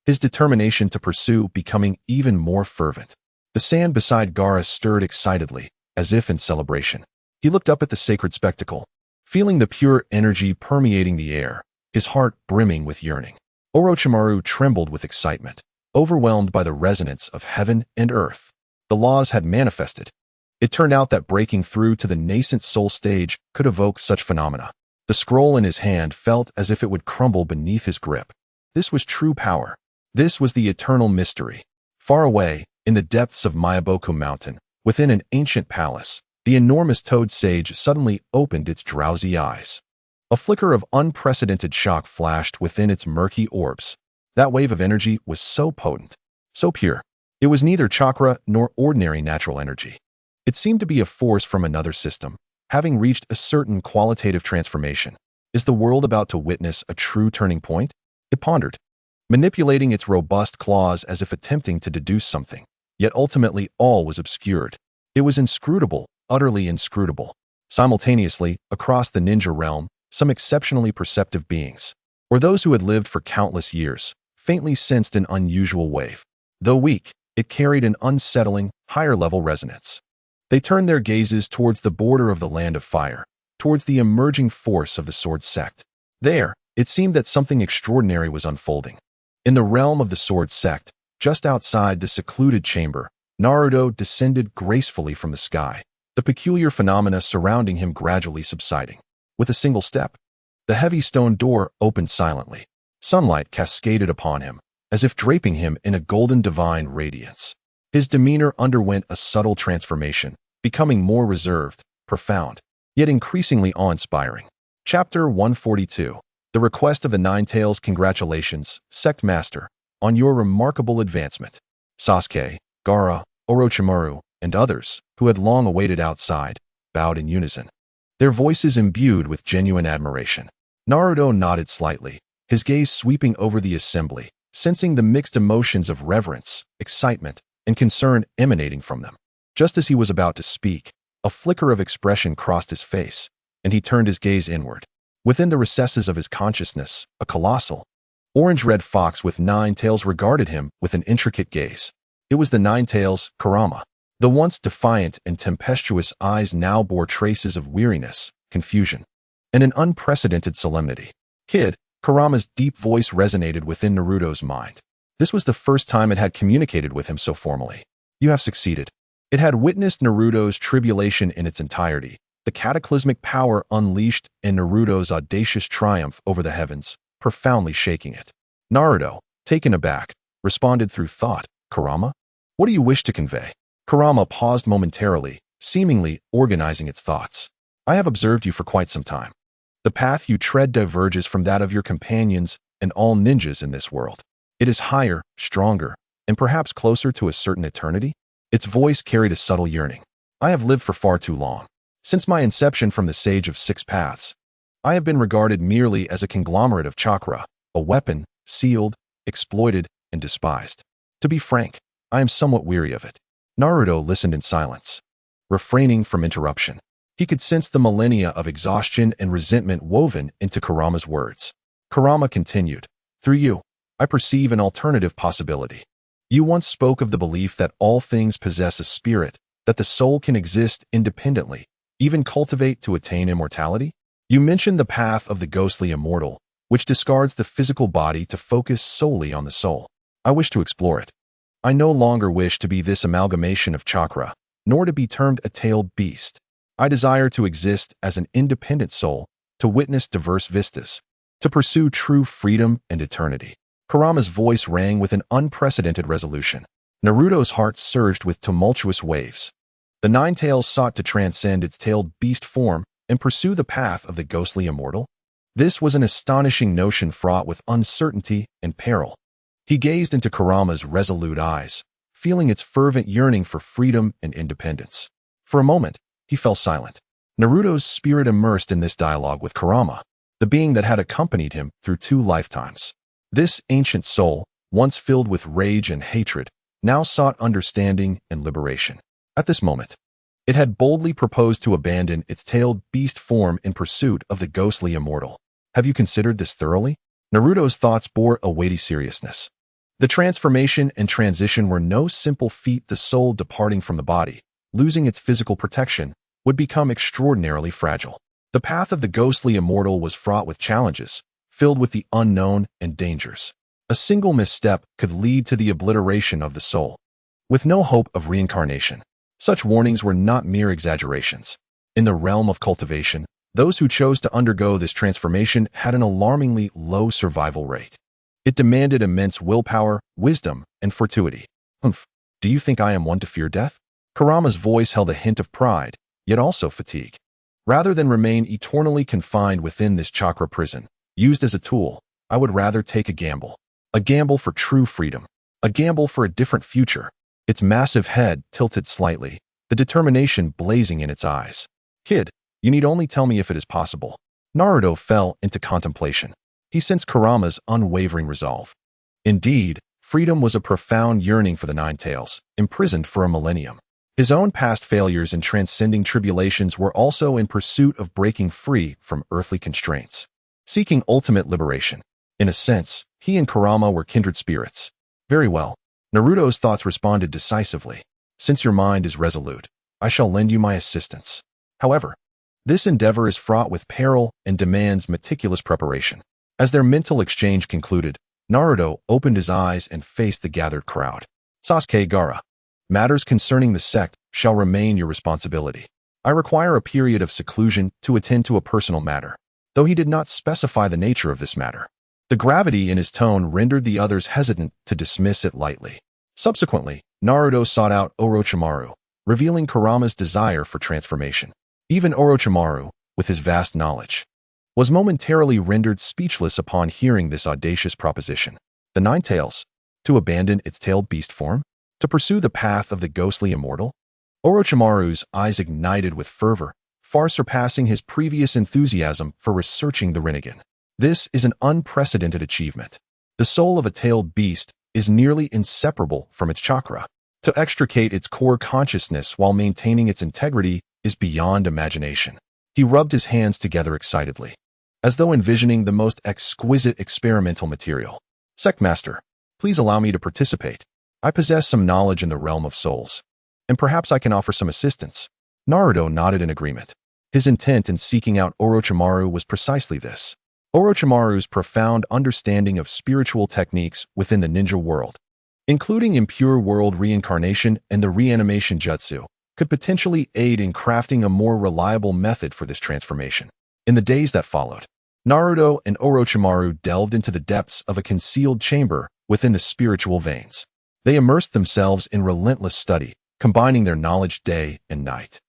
his determination to pursue becoming even more fervent. The sand beside Gaara stirred excitedly, as if in celebration. He looked up at the sacred spectacle, feeling the pure energy permeating the air, his heart brimming with yearning. Orochimaru trembled with excitement, overwhelmed by the resonance of heaven and earth. The laws had manifested. It turned out that breaking through to the nascent soul stage could evoke such phenomena. The scroll in his hand felt as if it would crumble beneath his grip. This was true power. This was the eternal mystery. Far away, in the depths of Myaboku Mountain, within an ancient palace, the enormous toad sage suddenly opened its drowsy eyes. A flicker of unprecedented shock flashed within its murky orbs. That wave of energy was so potent, so pure. It was neither chakra nor ordinary natural energy. It seemed to be a force from another system, having reached a certain qualitative transformation. Is the world about to witness a true turning point? It pondered, manipulating its robust claws as if attempting to deduce something. Yet ultimately all was obscured. It was inscrutable, utterly inscrutable. Simultaneously, across the ninja realm, some exceptionally perceptive beings, or those who had lived for countless years, faintly sensed an unusual wave. Though weak, it carried an unsettling, higher-level resonance. They turned their gazes towards the border of the Land of Fire, towards the emerging force of the Sword Sect. There, it seemed that something extraordinary was unfolding. In the realm of the Sword Sect, just outside the secluded chamber, Naruto descended gracefully from the sky, the peculiar phenomena surrounding him gradually subsiding. With a single step, the heavy stone door opened silently. Sunlight cascaded upon him, as if draping him in a golden divine radiance. His demeanor underwent a subtle transformation, becoming more reserved, profound, yet increasingly awe-inspiring. Chapter 142. The Request of the Nine-Tails. Congratulations, Sect Master, on your remarkable advancement. Sasuke, Gaara, Orochimaru, and others, who had long awaited outside, bowed in unison, their voices imbued with genuine admiration. Naruto nodded slightly, his gaze sweeping over the assembly, sensing the mixed emotions of reverence, excitement, and concern emanating from them. Just as he was about to speak, a flicker of expression crossed his face, and he turned his gaze inward. Within the recesses of his consciousness, a colossal, orange-red fox with 9 tails regarded him with an intricate gaze. It was the 9-Tails, Kurama. The once defiant and tempestuous eyes now bore traces of weariness, confusion, and an unprecedented solemnity. Kid, Kurama's deep voice resonated within Naruto's mind. This was the first time it had communicated with him so formally. You have succeeded. It had witnessed Naruto's tribulation in its entirety, the cataclysmic power unleashed in Naruto's audacious triumph over the heavens, profoundly shaking it. Naruto, taken aback, responded through thought, Kurama? What do you wish to convey? Kurama paused momentarily, seemingly organizing its thoughts. I have observed you for quite some time. The path you tread diverges from that of your companions and all ninjas in this world. It is higher, stronger, and perhaps closer to a certain eternity? Its voice carried a subtle yearning. I have lived for far too long. Since my inception from the Sage of Six Paths, I have been regarded merely as a conglomerate of chakra, a weapon, sealed, exploited, and despised. To be frank, I am somewhat weary of it. Naruto listened in silence, refraining from interruption. He could sense the millennia of exhaustion and resentment woven into Kurama's words. Kurama continued, through you, I perceive an alternative possibility. You once spoke of the belief that all things possess a spirit, that the soul can exist independently, even cultivate to attain immortality? You mentioned the path of the ghostly immortal, which discards the physical body to focus solely on the soul. I wish to explore it. I no longer wish to be this amalgamation of chakra, nor to be termed a tailed beast. I desire to exist as an independent soul, to witness diverse vistas, to pursue true freedom and eternity. Kurama's voice rang with an unprecedented resolution. Naruto's heart surged with tumultuous waves. The 9-Tails sought to transcend its tailed beast form and pursue the path of the ghostly immortal. This was an astonishing notion fraught with uncertainty and peril. He gazed into Kurama's resolute eyes, feeling its fervent yearning for freedom and independence. For a moment, he fell silent. Naruto's spirit immersed in this dialogue with Kurama, the being that had accompanied him through 2 lifetimes. This ancient soul, once filled with rage and hatred, now sought understanding and liberation. At this moment, it had boldly proposed to abandon its tailed beast form in pursuit of the ghostly immortal. Have you considered this thoroughly? Naruto's thoughts bore a weighty seriousness. The transformation and transition were no simple feat. The soul departing from the body, losing its physical protection, would become extraordinarily fragile. The path of the ghostly immortal was fraught with challenges, filled with the unknown and dangers. A single misstep could lead to the obliteration of the soul, with no hope of reincarnation. Such warnings were not mere exaggerations. In the realm of cultivation, those who chose to undergo this transformation had an alarmingly low survival rate. It demanded immense willpower, wisdom, and fortitude. Do you think I am one to fear death? Kurama's voice held a hint of pride, yet also fatigue. Rather than remain eternally confined within this chakra prison, used as a tool, I would rather take a gamble. A gamble for true freedom. A gamble for a different future. Its massive head tilted slightly, the determination blazing in its eyes. Kid, you need only tell me if it is possible. Naruto fell into contemplation. He sensed Kurama's unwavering resolve. Indeed, freedom was a profound yearning for the 9-Tails, imprisoned for a millennium. His own past failures and transcending tribulations were also in pursuit of breaking free from earthly constraints, seeking ultimate liberation. In a sense, he and Kurama were kindred spirits. Very well. Naruto's thoughts responded decisively. Since your mind is resolute, I shall lend you my assistance. However, this endeavor is fraught with peril and demands meticulous preparation. As their mental exchange concluded, Naruto opened his eyes and faced the gathered crowd. Sasuke Gaara, matters concerning the sect shall remain your responsibility. I require a period of seclusion to attend to a personal matter, though he did not specify the nature of this matter. The gravity in his tone rendered the others hesitant to dismiss it lightly. Subsequently, Naruto sought out Orochimaru, revealing Kurama's desire for transformation. Even Orochimaru, with his vast knowledge, was momentarily rendered speechless upon hearing this audacious proposition. The Nine-Tails, to abandon its tailed beast form? To pursue the path of the ghostly immortal? Orochimaru's eyes ignited with fervor, far surpassing his previous enthusiasm for researching the Rinnegan. This is an unprecedented achievement. The soul of a tailed beast is nearly inseparable from its chakra. To extricate its core consciousness while maintaining its integrity is beyond imagination. He rubbed his hands together excitedly, as though envisioning the most exquisite experimental material. Sectmaster, please allow me to participate. I possess some knowledge in the realm of souls, and perhaps I can offer some assistance. Naruto nodded in agreement. His intent in seeking out Orochimaru was precisely this. Orochimaru's profound understanding of spiritual techniques within the ninja world, including impure world reincarnation and the reanimation jutsu, could potentially aid in crafting a more reliable method for this transformation. In the days that followed, Naruto and Orochimaru delved into the depths of a concealed chamber within the spiritual veins. They immersed themselves in relentless study, combining their knowledge day and night.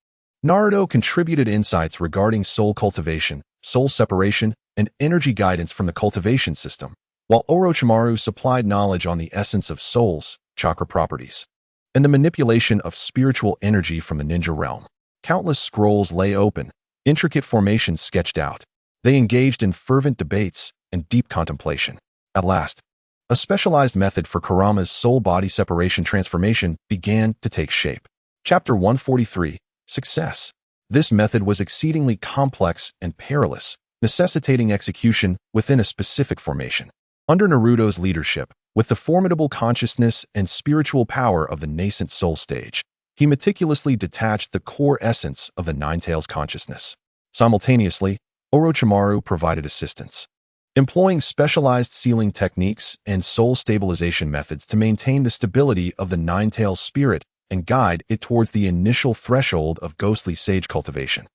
Naruto contributed insights regarding soul cultivation, soul separation, and energy guidance from the cultivation system, while Orochimaru supplied knowledge on the essence of souls, chakra properties, and the manipulation of spiritual energy from the ninja realm. Countless scrolls lay open, intricate formations sketched out. They engaged in fervent debates and deep contemplation. At last, a specialized method for Kurama's soul-body separation transformation began to take shape. Chapter 143, Success. This method was exceedingly complex and perilous, necessitating execution within a specific formation. Under Naruto's leadership, with the formidable consciousness and spiritual power of the nascent soul stage, he meticulously detached the core essence of the Nine-Tails consciousness. Simultaneously, Orochimaru provided assistance, employing specialized sealing techniques and soul stabilization methods to maintain the stability of the Nine-Tails spirit and guide it towards the initial threshold of ghostly sage cultivation.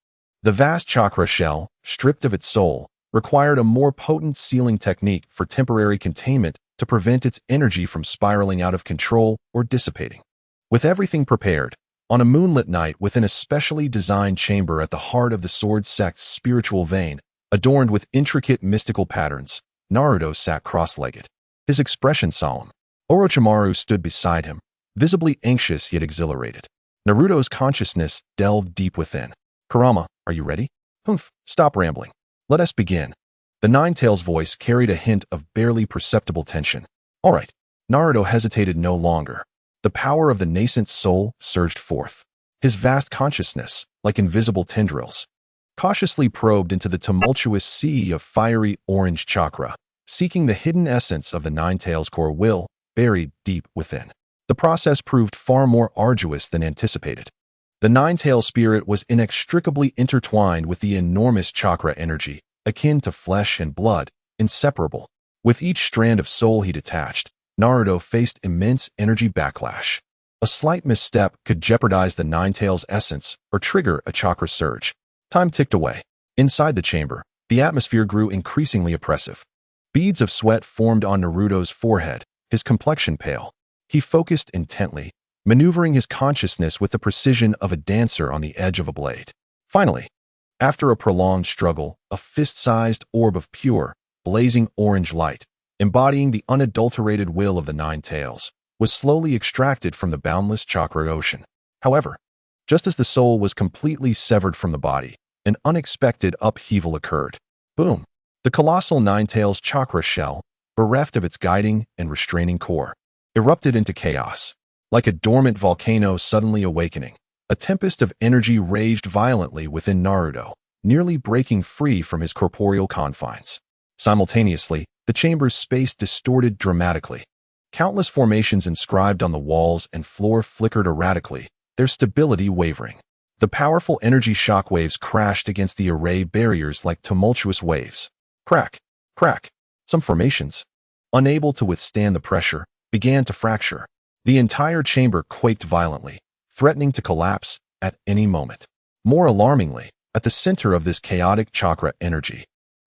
The vast chakra shell, stripped of its soul, required a more potent sealing technique for temporary containment to prevent its energy from spiraling out of control or dissipating. With everything prepared, on a moonlit night within a specially designed chamber at the heart of the Sword Sect's spiritual vein, adorned with intricate mystical patterns, Naruto sat cross-legged, his expression solemn. Orochimaru stood beside him, visibly anxious yet exhilarated. Naruto's consciousness delved deep within. Kurama, are you ready? Humph, stop rambling. Let us begin. The Nine-Tails voice carried a hint of barely perceptible tension. All right. Naruto hesitated no longer. The power of the nascent soul surged forth. His vast consciousness, like invisible tendrils, cautiously probed into the tumultuous sea of fiery orange chakra, seeking the hidden essence of the Nine-Tails core will buried deep within. The process proved far more arduous than anticipated. The Nine-Tails spirit was inextricably intertwined with the enormous chakra energy, akin to flesh and blood, inseparable. With each strand of soul he detached, Naruto faced immense energy backlash. A slight misstep could jeopardize the Nine-Tails essence or trigger a chakra surge. Time ticked away. Inside the chamber, the atmosphere grew increasingly oppressive. Beads of sweat formed on Naruto's forehead, his complexion pale. He focused intently, maneuvering his consciousness with the precision of a dancer on the edge of a blade. Finally, after a prolonged struggle, a fist-sized orb of pure, blazing orange light, embodying the unadulterated will of the Nine-Tails, was slowly extracted from the boundless chakra ocean. However, just as the soul was completely severed from the body, an unexpected upheaval occurred. Boom! The colossal Nine-Tails chakra shell, bereft of its guiding and restraining core, erupted into chaos. Like a dormant volcano suddenly awakening, A tempest of energy raged violently within Naruto, nearly breaking free from his corporeal confines. Simultaneously, the chamber's space distorted dramatically. Countless formations inscribed on the walls and floor flickered erratically, their stability wavering. The powerful energy shockwaves crashed against the array barriers like tumultuous waves. Crack, crack. Some formations, unable to withstand the pressure, began to fracture. The entire chamber quaked violently, threatening to collapse at any moment. More alarmingly, at the center of this chaotic chakra energy,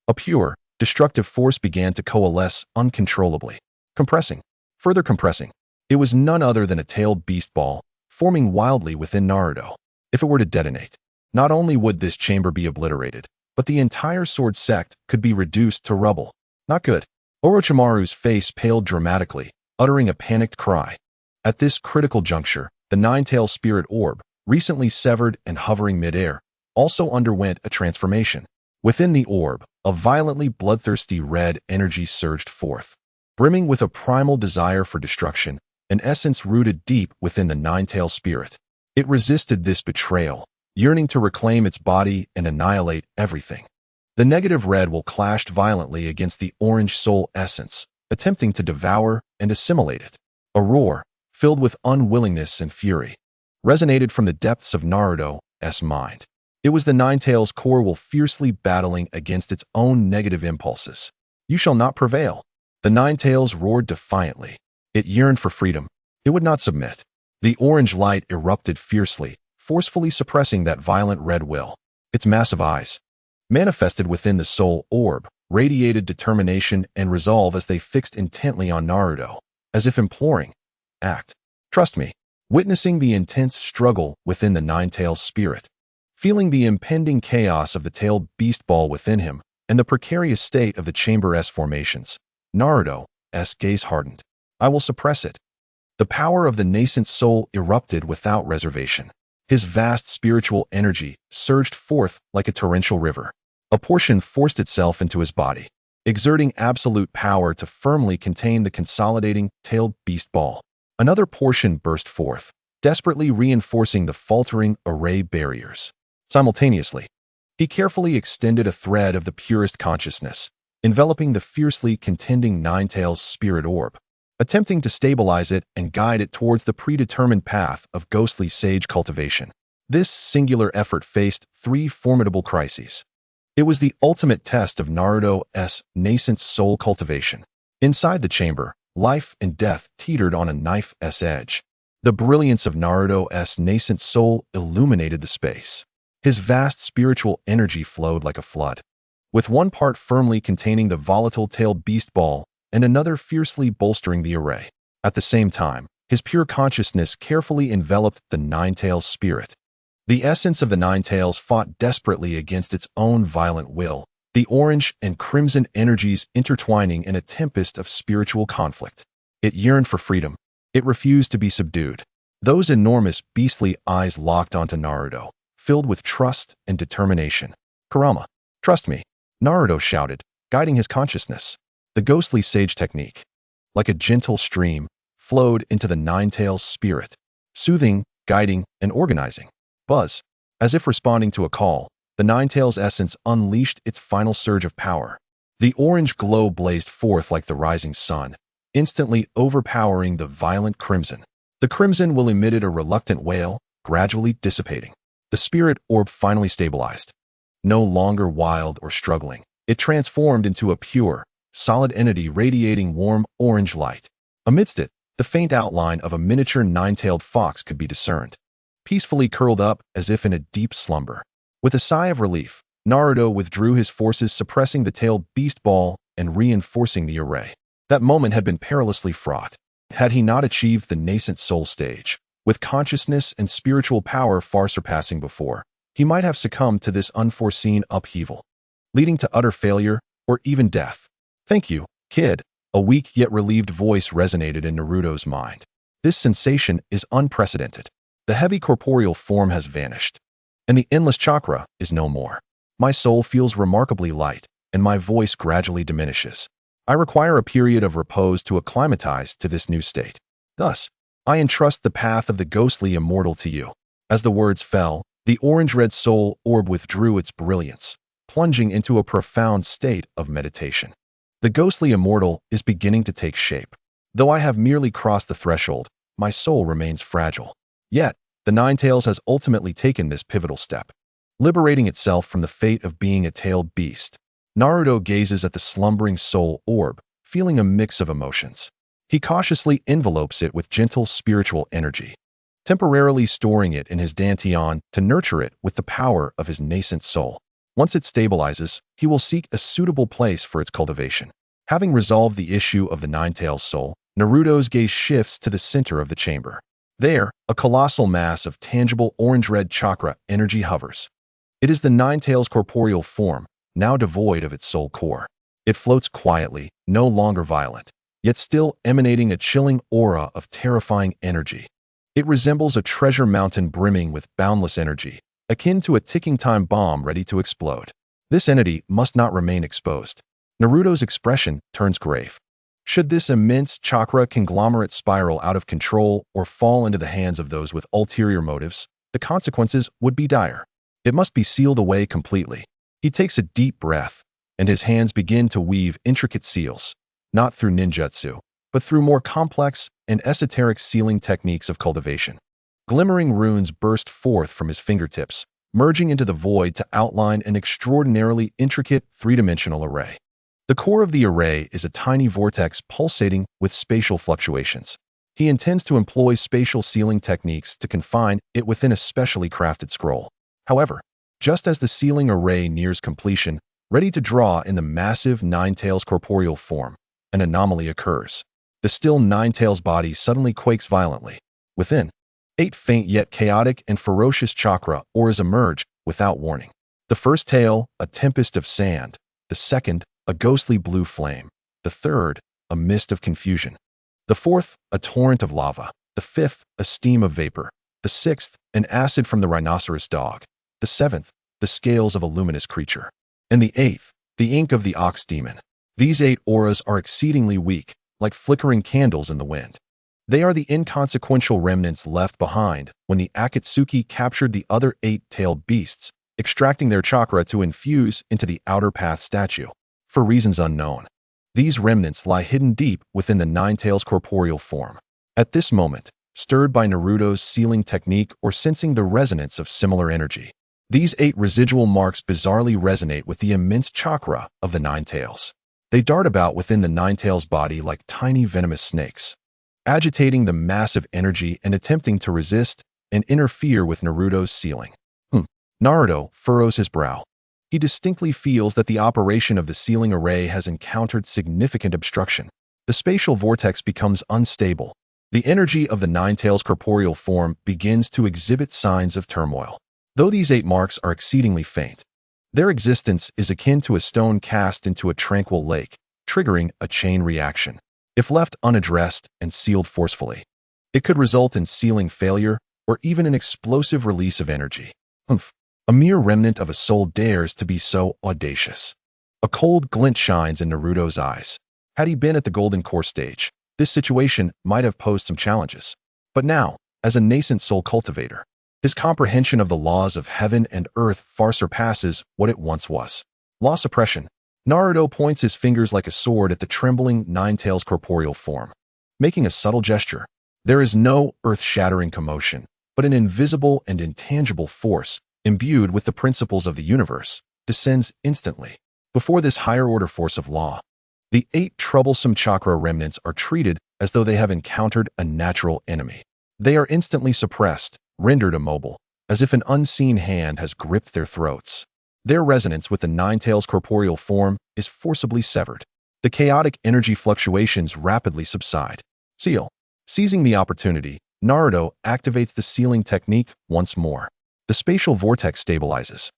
a pure, destructive force began to coalesce uncontrollably, compressing, further compressing. It was none other than a tailed beast ball, forming wildly within Naruto. If it were to detonate, not only would this chamber be obliterated, but the entire sword sect could be reduced to rubble. Not good. Orochimaru's face paled dramatically, uttering a panicked cry. At this critical juncture, the Nine-Tails spirit orb, recently severed and hovering midair, also underwent a transformation. Within the orb, a violently bloodthirsty red energy surged forth, brimming with a primal desire for destruction, an essence rooted deep within the Nine-Tails spirit. It resisted this betrayal, yearning to reclaim its body and annihilate everything. The negative red will clashed violently against the orange soul essence, attempting to devour and assimilate it. A roar, filled with unwillingness and fury, resonated from the depths of Naruto's mind. It was the Nine-Tails core will fiercely battling against its own negative impulses. You shall not prevail. The Nine-Tails roared defiantly. It yearned for freedom. It would not submit. The orange light erupted fiercely, forcefully suppressing that violent red will. Its massive eyes, manifested within the soul orb, radiated determination and resolve as they fixed intently on Naruto, as if imploring, act. Trust me. Witnessing the intense struggle within the Nine-Tails spirit, feeling the impending chaos of the tailed beast ball within him, and the precarious state of the chamber's formations, Naruto's gaze hardened. I will suppress it. The power of the nascent soul erupted without reservation. His vast spiritual energy surged forth like a torrential river. A portion forced itself into his body, exerting absolute power to firmly contain the consolidating tailed beast ball. Another portion burst forth, desperately reinforcing the faltering array barriers. Simultaneously, he carefully extended a thread of the purest consciousness, enveloping the fiercely contending Nine-Tails spirit orb, attempting to stabilize it and guide it towards the predetermined path of ghostly sage cultivation. This singular effort faced three formidable crises. It was the ultimate test of Naruto's nascent soul cultivation. Inside the chamber, life and death teetered on a knife's edge. The brilliance of Naruto's nascent soul illuminated the space. His vast spiritual energy flowed like a flood, with one part firmly containing the volatile tailed beast ball and another fiercely bolstering the array. At the same time, his pure consciousness carefully enveloped the Nine-Tails spirit. The essence of the Nine-Tails fought desperately against its own violent will, the orange and crimson energies intertwining in a tempest of spiritual conflict. It yearned for freedom. It refused to be subdued. Those enormous beastly eyes locked onto Naruto, filled with trust and determination. Kurama, trust me, Naruto shouted, guiding his consciousness. The ghostly sage technique, like a gentle stream, flowed into the Nine-Tails spirit, soothing, guiding, and organizing. Buzz, as if responding to a call, the Nine-Tails essence unleashed its final surge of power. The orange glow blazed forth like the rising sun, instantly overpowering the violent crimson. The crimson will emitted a reluctant wail, gradually dissipating. The spirit orb finally stabilized. No longer wild or struggling, it transformed into a pure, solid entity radiating warm orange light. Amidst it, the faint outline of a miniature nine-tailed fox could be discerned, peacefully curled up as if in a deep slumber. With a sigh of relief, Naruto withdrew his forces, suppressing the tailed beast ball and reinforcing the array. That moment had been perilously fraught. Had he not achieved the nascent soul stage, with consciousness and spiritual power far surpassing before, he might have succumbed to this unforeseen upheaval, leading to utter failure or even death. Thank you, kid. A weak yet relieved voice resonated in Naruto's mind. This sensation is unprecedented. The heavy corporeal form has vanished, and the endless chakra is no more. My soul feels remarkably light, and my voice gradually diminishes. I require a period of repose to acclimatize to this new state. Thus, I entrust the path of the ghostly immortal to you. As the words fell, the orange-red soul orb withdrew its brilliance, plunging into a profound state of meditation. The ghostly immortal is beginning to take shape. Though I have merely crossed the threshold, my soul remains fragile. Yet, the Nine-Tails has ultimately taken this pivotal step, liberating itself from the fate of being a tailed beast. Naruto gazes at the slumbering soul orb, feeling a mix of emotions. He cautiously envelopes it with gentle spiritual energy, temporarily storing it in his dantian to nurture it with the power of his nascent soul. Once it stabilizes, he will seek a suitable place for its cultivation. Having resolved the issue of the Nine-Tails soul, Naruto's gaze shifts to the center of the chamber. There, a colossal mass of tangible orange-red chakra energy hovers. It is the Nine-Tails' corporeal form, now devoid of its soul core. It floats quietly, no longer violent, yet still emanating a chilling aura of terrifying energy. It resembles a treasure mountain brimming with boundless energy, akin to a ticking time bomb ready to explode. This entity must not remain exposed. Naruto's expression turns grave. Should this immense chakra conglomerate spiral out of control or fall into the hands of those with ulterior motives, the consequences would be dire. It must be sealed away completely. He takes a deep breath, and his hands begin to weave intricate seals, not through ninjutsu, but through more complex and esoteric sealing techniques of cultivation. Glimmering runes burst forth from his fingertips, merging into the void to outline an extraordinarily intricate three-dimensional array. The core of the array is a tiny vortex pulsating with spatial fluctuations. He intends to employ spatial sealing techniques to confine it within a specially crafted scroll. However, just as the sealing array nears completion, ready to draw in the massive Nine-Tails corporeal form, an anomaly occurs. The still Nine-Tails body suddenly quakes violently. Within, 8 faint yet chaotic and ferocious chakra auras emerge without warning. The first tail, a tempest of sand. The second, a ghostly blue flame. The third, a mist of confusion. The fourth, a torrent of lava. The fifth, a steam of vapor. The sixth, an acid from the rhinoceros dog. The seventh, the scales of a luminous creature. And the eighth, the ink of the ox demon. These 8 auras are exceedingly weak, like flickering candles in the wind. They are the inconsequential remnants left behind when the Akatsuki captured the other 8-tailed beasts, extracting their chakra to infuse into the outer path statue. For reasons unknown, these remnants lie hidden deep within the Nine-Tails corporeal form. At this moment, stirred by Naruto's sealing technique or sensing the resonance of similar energy, these 8 residual marks bizarrely resonate with the immense chakra of the Nine-Tails. They dart about within the Nine-Tails body like tiny venomous snakes, agitating the massive energy and attempting to resist and interfere with Naruto's sealing. Naruto furrows his brow. He distinctly feels that the operation of the sealing array has encountered significant obstruction. The spatial vortex becomes unstable. The energy of the Nine-Tails corporeal form begins to exhibit signs of turmoil. Though these 8 marks are exceedingly faint, their existence is akin to a stone cast into a tranquil lake, triggering a chain reaction. If left unaddressed and sealed forcefully, it could result in sealing failure or even an explosive release of energy. A mere remnant of a soul dares to be so audacious. A cold glint shines in Naruto's eyes. Had he been at the Golden Core stage, this situation might have posed some challenges. But now, as a nascent soul cultivator, his comprehension of the laws of heaven and earth far surpasses what it once was. Law suppression. Naruto points his fingers like a sword at the trembling Nine-Tails corporeal form, making a subtle gesture. There is no earth-shattering commotion, but an invisible and intangible force, imbued with the principles of the universe, descends instantly. Before this higher-order force of law, the 8 troublesome chakra remnants are treated as though they have encountered a natural enemy. They are instantly suppressed, rendered immobile, as if an unseen hand has gripped their throats. Their resonance with the Nine-Tails corporeal form is forcibly severed. The chaotic energy fluctuations rapidly subside. Seizing the opportunity, Naruto activates the sealing technique once more. The spatial vortex stabilizes,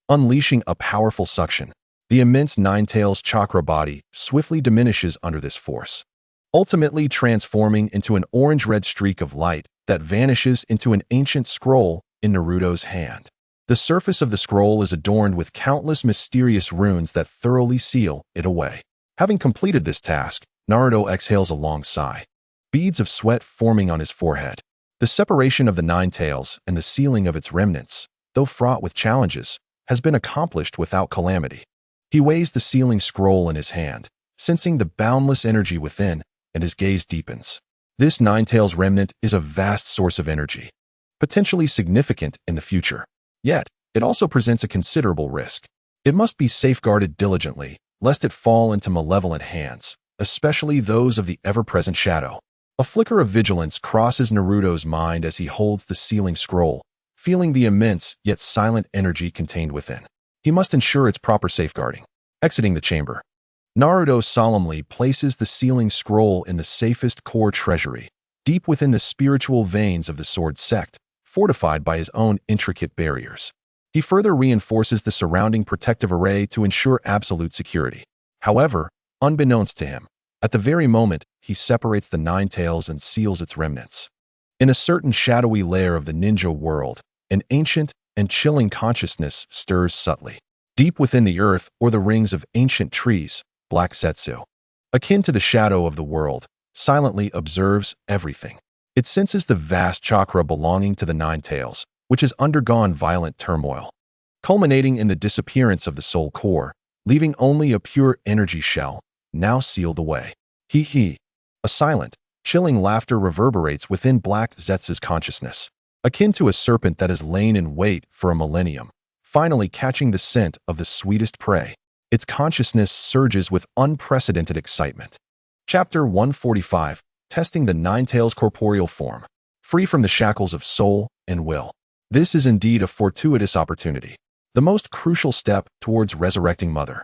unleashing a powerful suction. The immense Nine-Tails chakra body swiftly diminishes under this force, ultimately transforming into an orange-red streak of light that vanishes into an ancient scroll in Naruto's hand. The surface of the scroll is adorned with countless mysterious runes that thoroughly seal it away. Having completed this task, Naruto exhales a long sigh, beads of sweat forming on his forehead. The separation of the Nine-Tails and the sealing of its remnants, though fraught with challenges, has been accomplished without calamity. He weighs the sealing scroll in his hand, sensing the boundless energy within, and his gaze deepens. This Nine-Tails remnant is a vast source of energy, potentially significant in the future. Yet, it also presents a considerable risk. It must be safeguarded diligently, lest it fall into malevolent hands, especially those of the ever-present shadow. A flicker of vigilance crosses Naruto's mind as he holds the sealing scroll, feeling the immense yet silent energy contained within. He must ensure its proper safeguarding. Exiting the chamber, Naruto solemnly places the sealing scroll in the safest core treasury, deep within the spiritual veins of the sword sect, fortified by his own intricate barriers. He further reinforces the surrounding protective array to ensure absolute security. However, unbeknownst to him, at the very moment he separates the Nine-Tails and seals its remnants. In a certain shadowy layer of the ninja world, an ancient and chilling consciousness stirs subtly. Deep within the earth or the rings of ancient trees, Black Setsu, akin to the shadow of the world, silently observes everything. It senses the vast chakra belonging to the Nine-Tails, which has undergone violent turmoil, culminating in the disappearance of the soul core, leaving only a pure energy shell, now sealed away. Hee. A silent, chilling laughter reverberates within Black Zetsu's consciousness, akin to a serpent that has lain in wait for a millennium, finally catching the scent of the sweetest prey. Its consciousness surges with unprecedented excitement. Chapter 145, Testing the Nine-Tails Corporeal Form. Free from the shackles of soul and will. This is indeed a fortuitous opportunity, the most crucial step towards resurrecting Mother.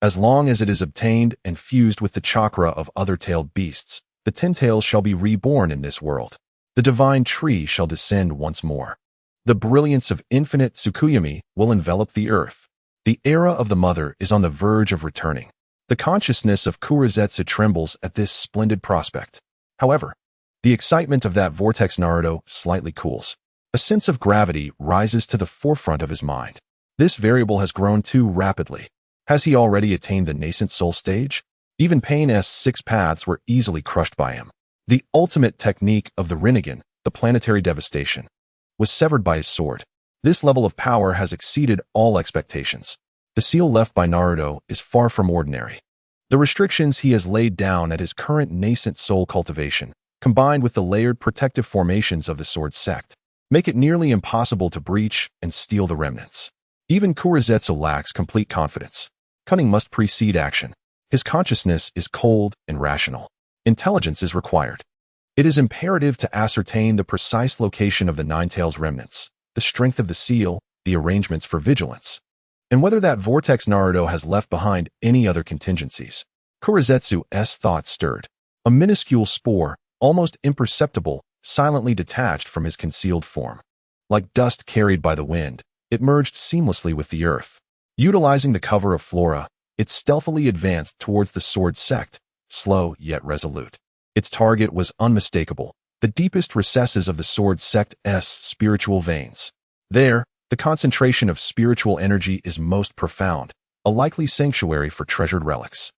As long as it is obtained and fused with the chakra of other tailed beasts, the 10 tails shall be reborn in this world. The divine tree shall descend once more. The brilliance of infinite Tsukuyomi will envelop the earth. The era of the Mother is on the verge of returning. The consciousness of Kurizetsu trembles at this splendid prospect. However, the excitement of that vortex Naruto slightly cools. A sense of gravity rises to the forefront of his mind. This variable has grown too rapidly. Has he already attained the nascent soul stage? Even Pain's 6 paths were easily crushed by him. The ultimate technique of the Rinnegan, the planetary devastation, was severed by his sword. This level of power has exceeded all expectations. The seal left by Naruto is far from ordinary. The restrictions he has laid down at his current nascent soul cultivation, combined with the layered protective formations of the sword sect, make it nearly impossible to breach and steal the remnants. Even Kurizetsu lacks complete confidence. Cunning must precede action. His consciousness is cold and rational. Intelligence is required. It is imperative to ascertain the precise location of the Nine-Tails remnants, the strength of the seal, the arrangements for vigilance, and whether that vortex Naruto has left behind any other contingencies. Kurizetsu's thoughts stirred. A minuscule spore, almost imperceptible, silently detached from his concealed form. Like dust carried by the wind, it merged seamlessly with the earth. Utilizing the cover of flora, it stealthily advanced towards the sword sect, slow yet resolute. Its target was unmistakable, the deepest recesses of the sword sect's spiritual veins. There, the concentration of spiritual energy is most profound, a likely sanctuary for treasured relics.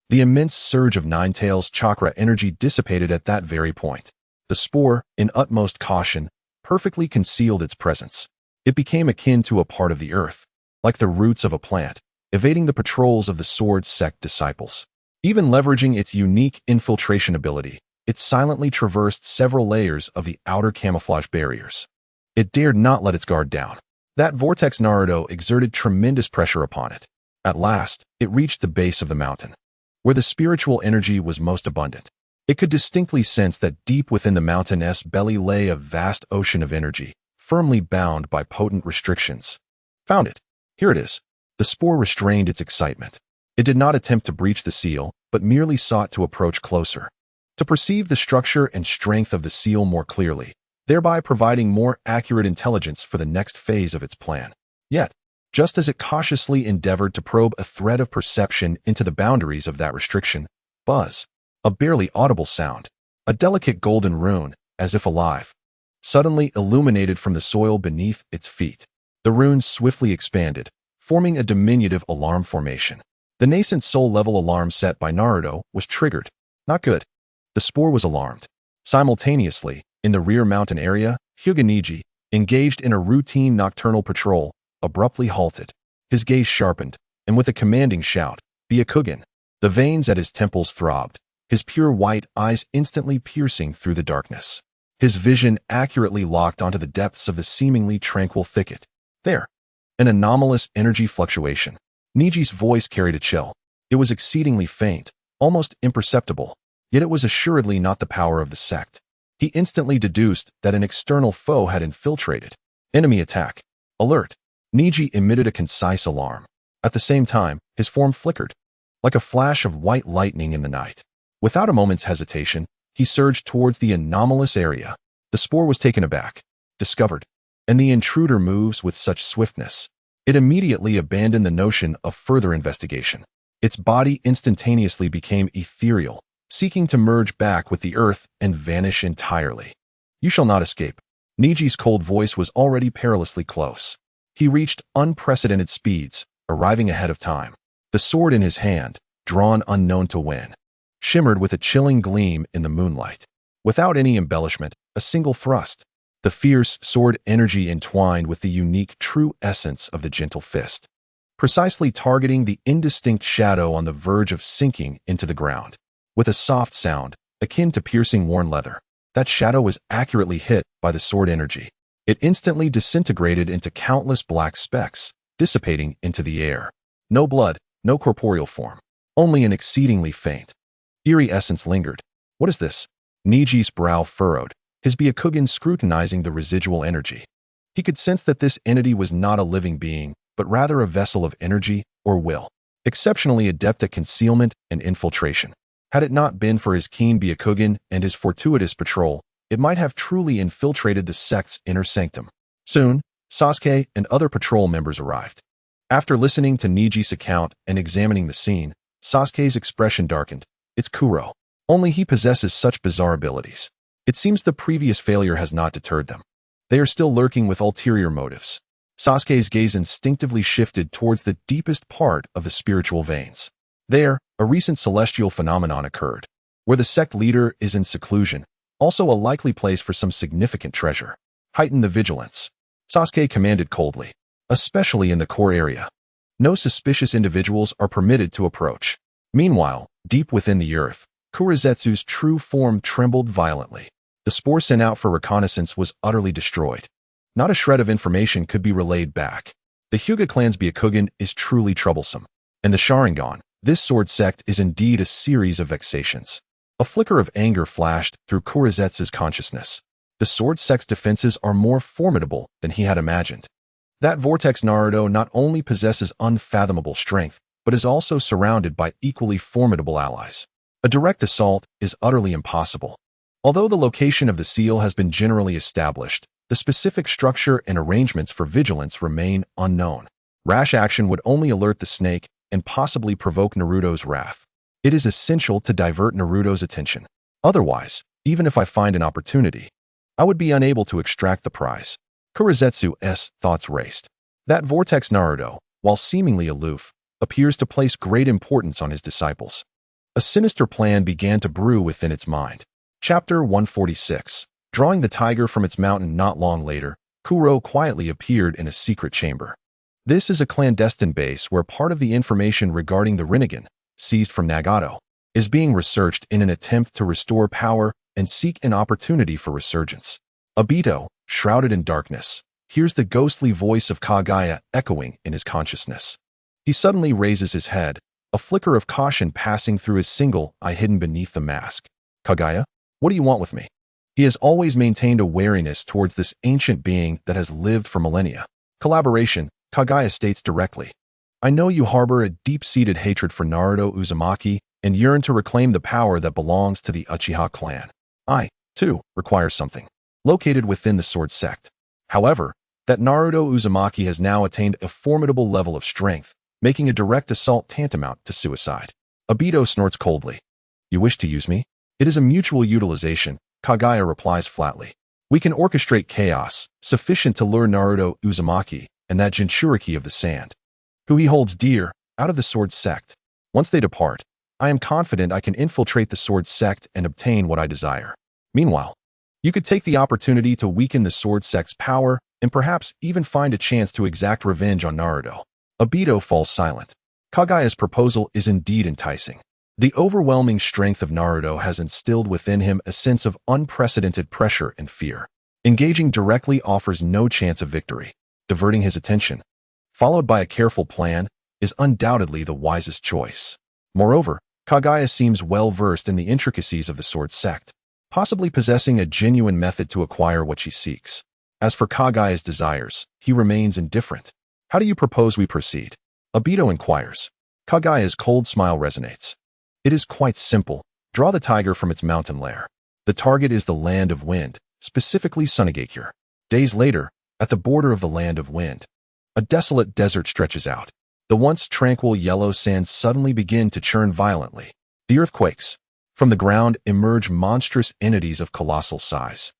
The immense surge of Nine-Tails chakra energy dissipated at that very point. The spore, in utmost caution, perfectly concealed its presence. It became akin to a part of the earth, like the roots of a plant, evading the patrols of the sword sect disciples. Even leveraging its unique infiltration ability, it silently traversed several layers of the outer camouflage barriers. It dared not let its guard down. That vortex Naruto exerted tremendous pressure upon it. At last, it reached the base of the mountain, where the spiritual energy was most abundant. It could distinctly sense that deep within the mountain's belly lay a vast ocean of energy, firmly bound by potent restrictions. Found it. Here it is. The spore restrained its excitement. It did not attempt to breach the seal, but merely sought to approach closer, to perceive the structure and strength of the seal more clearly, thereby providing more accurate intelligence for the next phase of its plan. Yet, just as it cautiously endeavored to probe a thread of perception into the boundaries of that restriction, buzz, a barely audible sound, a delicate golden rune, as if alive, suddenly illuminated from the soil beneath its feet. The rune swiftly expanded, forming a diminutive alarm formation. The nascent soul-level alarm set by Naruto was triggered. Not good. The spore was alarmed. Simultaneously, In the rear mountain area, Hyuga Niji, engaged in a routine nocturnal patrol, abruptly halted. His gaze sharpened, and with a commanding shout, "Byakugan!" The veins at his temples throbbed, his pure white eyes instantly piercing through the darkness. His vision accurately locked onto the depths of the seemingly tranquil thicket. There, an anomalous energy fluctuation. Niji's voice carried a chill. It was exceedingly faint, almost imperceptible, yet it was assuredly not the power of the sect. He instantly deduced that an external foe had infiltrated. Enemy attack. Alert. Niji emitted a concise alarm. At the same time, his form flickered, like a flash of white lightning in the night. Without a moment's hesitation, he surged towards the anomalous area. The Spore was taken aback, discovered, and the intruder moves with such swiftness. It immediately abandoned the notion of further investigation. Its body instantaneously became ethereal, seeking to merge back with the earth and vanish entirely. "You shall not escape." Niji's cold voice was already perilously close. He reached unprecedented speeds, arriving ahead of time. The sword in his hand, drawn unknown to when, shimmered with a chilling gleam in the moonlight. Without any embellishment, a single thrust. The fierce sword energy entwined with the unique true essence of the gentle fist, precisely targeting the indistinct shadow on the verge of sinking into the ground. With a soft sound, akin to piercing worn leather, that shadow was accurately hit by the sword energy. It instantly disintegrated into countless black specks, dissipating into the air. No blood, no corporeal form, only an exceedingly faint, eerie essence lingered. "What is this?" Niji's brow furrowed, his Byakugan scrutinizing the residual energy. He could sense that this entity was not a living being, but rather a vessel of energy or will, exceptionally adept at concealment and infiltration. Had it not been for his keen Byakugan and his fortuitous patrol, it might have truly infiltrated the sect's inner sanctum. Soon, Sasuke and other patrol members arrived. After listening to Niji's account and examining the scene, Sasuke's expression darkened. "It's Kuro. Only he possesses such bizarre abilities. It seems the previous failure has not deterred them. They are still lurking with ulterior motives." Sasuke's gaze instinctively shifted towards the deepest part of the spiritual veins. There, a recent celestial phenomenon occurred, where the sect leader is in seclusion, also a likely place for some significant treasure. "Heighten the vigilance," Sasuke commanded coldly, "especially in the core area. No suspicious individuals are permitted to approach." Meanwhile, deep within the earth, Kurizetsu's true form trembled violently. The Spore sent out for reconnaissance was utterly destroyed. Not a shred of information could be relayed back. The Hyuga clan's Byakugan is truly troublesome. And the Sharingan, this sword sect, is indeed a series of vexations. A flicker of anger flashed through Kurizetsu's consciousness. The sword sect's defenses are more formidable than he had imagined. That vortex Naruto not only possesses unfathomable strength, but is also surrounded by equally formidable allies. A direct assault is utterly impossible. Although the location of the seal has been generally established, the specific structure and arrangements for vigilance remain unknown. Rash action would only alert the snake and possibly provoke Naruto's wrath. It is essential to divert Naruto's attention. Otherwise, even if I find an opportunity, I would be unable to extract the prize. Kurizetsu's thoughts raced. That vortex Naruto, while seemingly aloof, appears to place great importance on his disciples. A sinister plan began to brew within its mind. Chapter 146. Drawing the tiger from its mountain not long later, Kuro quietly appeared in a secret chamber. This is a clandestine base where part of the information regarding the Rinnegan, seized from Nagato, is being researched in an attempt to restore power and seek an opportunity for resurgence. Obito, shrouded in darkness, hears the ghostly voice of Kagaya echoing in his consciousness. He suddenly raises his head, a flicker of caution passing through his single eye hidden beneath the mask. "Kagaya, what do you want with me?" He has always maintained a wariness towards this ancient being that has lived for millennia. Collaboration, Kagaya states directly. "I know you harbor a deep-seated hatred for Naruto Uzumaki and yearn to reclaim the power that belongs to the Uchiha clan. I, too, require something located within the sword sect. However, that Naruto Uzumaki has now attained a formidable level of strength, making a direct assault tantamount to suicide." Obito snorts coldly. "You wish to use me?" "It is a mutual utilization," Kagaya replies flatly. "We can orchestrate chaos, sufficient to lure Naruto Uzumaki and that Jinchuriki of the sand, who he holds dear, out of the sword sect. Once they depart, I am confident I can infiltrate the sword sect and obtain what I desire. Meanwhile, You could take the opportunity to weaken the sword sect's power and perhaps even find a chance to exact revenge on Naruto. Obito falls silent. Kagaya's proposal is indeed enticing. The overwhelming strength of Naruto has instilled within him a sense of unprecedented pressure and fear. Engaging directly offers no chance of victory. Diverting his attention, followed by a careful plan, is undoubtedly the wisest choice. Moreover, Kagaya seems well-versed in the intricacies of the sword sect, possibly possessing a genuine method to acquire what she seeks. As for Kagaya's desires, he remains indifferent. How do you propose we proceed? Obito inquires. Kagaya's cold smile resonates. It is quite simple. Draw the tiger from its mountain lair. The target is the Land of Wind, specifically Sunagakure. Days later, at the border of the Land of Wind, a desolate desert stretches out. The once tranquil yellow sands suddenly begin to churn violently. The earth quakes. From the ground emerge monstrous entities of colossal size.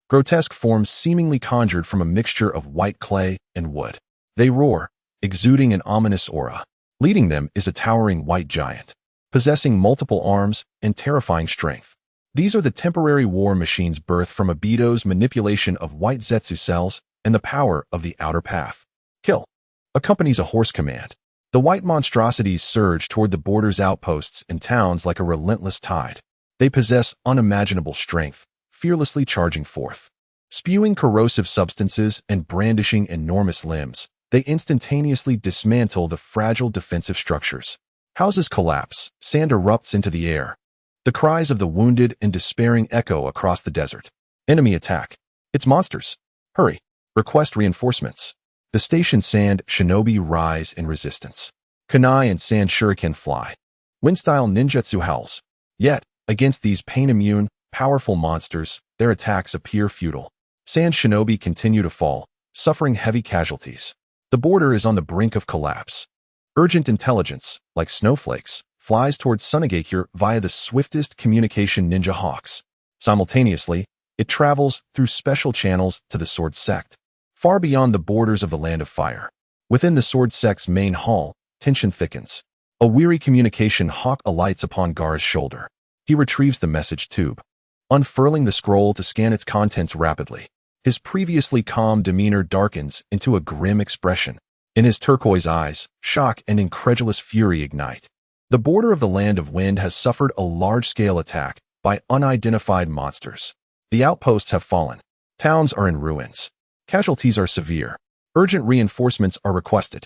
Grotesque forms seemingly conjured from a mixture of white clay and wood. They roar, exuding an ominous aura. Leading them is a towering white giant, possessing multiple arms and terrifying strength. These are the temporary war machines birthed from Obito's manipulation of white Zetsu cells and the power of the outer path. Kill accompanies a hoarse command. The white monstrosities surge toward the border's outposts and towns like a relentless tide. They possess unimaginable strength, fearlessly charging forth. Spewing corrosive substances and brandishing enormous limbs, they instantaneously dismantle the fragile defensive structures. Houses collapse, sand erupts into the air. The cries of the wounded and despairing echo across the desert. Enemy attack. It's monsters. Hurry. Request reinforcements. The station sand shinobi rise in resistance. Kunai and sand shuriken fly. Wind-style ninjutsu howls. Yet, against these pain-immune, powerful monsters, their attacks appear futile. Sand shinobi continue to fall, suffering heavy casualties. The border is on the brink of collapse. Urgent intelligence, like snowflakes, flies towards Sunagakure via the swiftest communication ninja hawks. Simultaneously, it travels through special channels to the sword sect, far beyond the borders of the Land of Fire. Within the sword sect's main hall, tension thickens. A weary communication hawk alights upon Gaara's shoulder. He retrieves the message tube, unfurling the scroll to scan its contents rapidly. His previously calm demeanor darkens into a grim expression. In his turquoise eyes, shock and incredulous fury ignite. The border of the Land of Wind has suffered a large-scale attack by unidentified monsters. The outposts have fallen. Towns are in ruins. Casualties are severe. Urgent reinforcements are requested.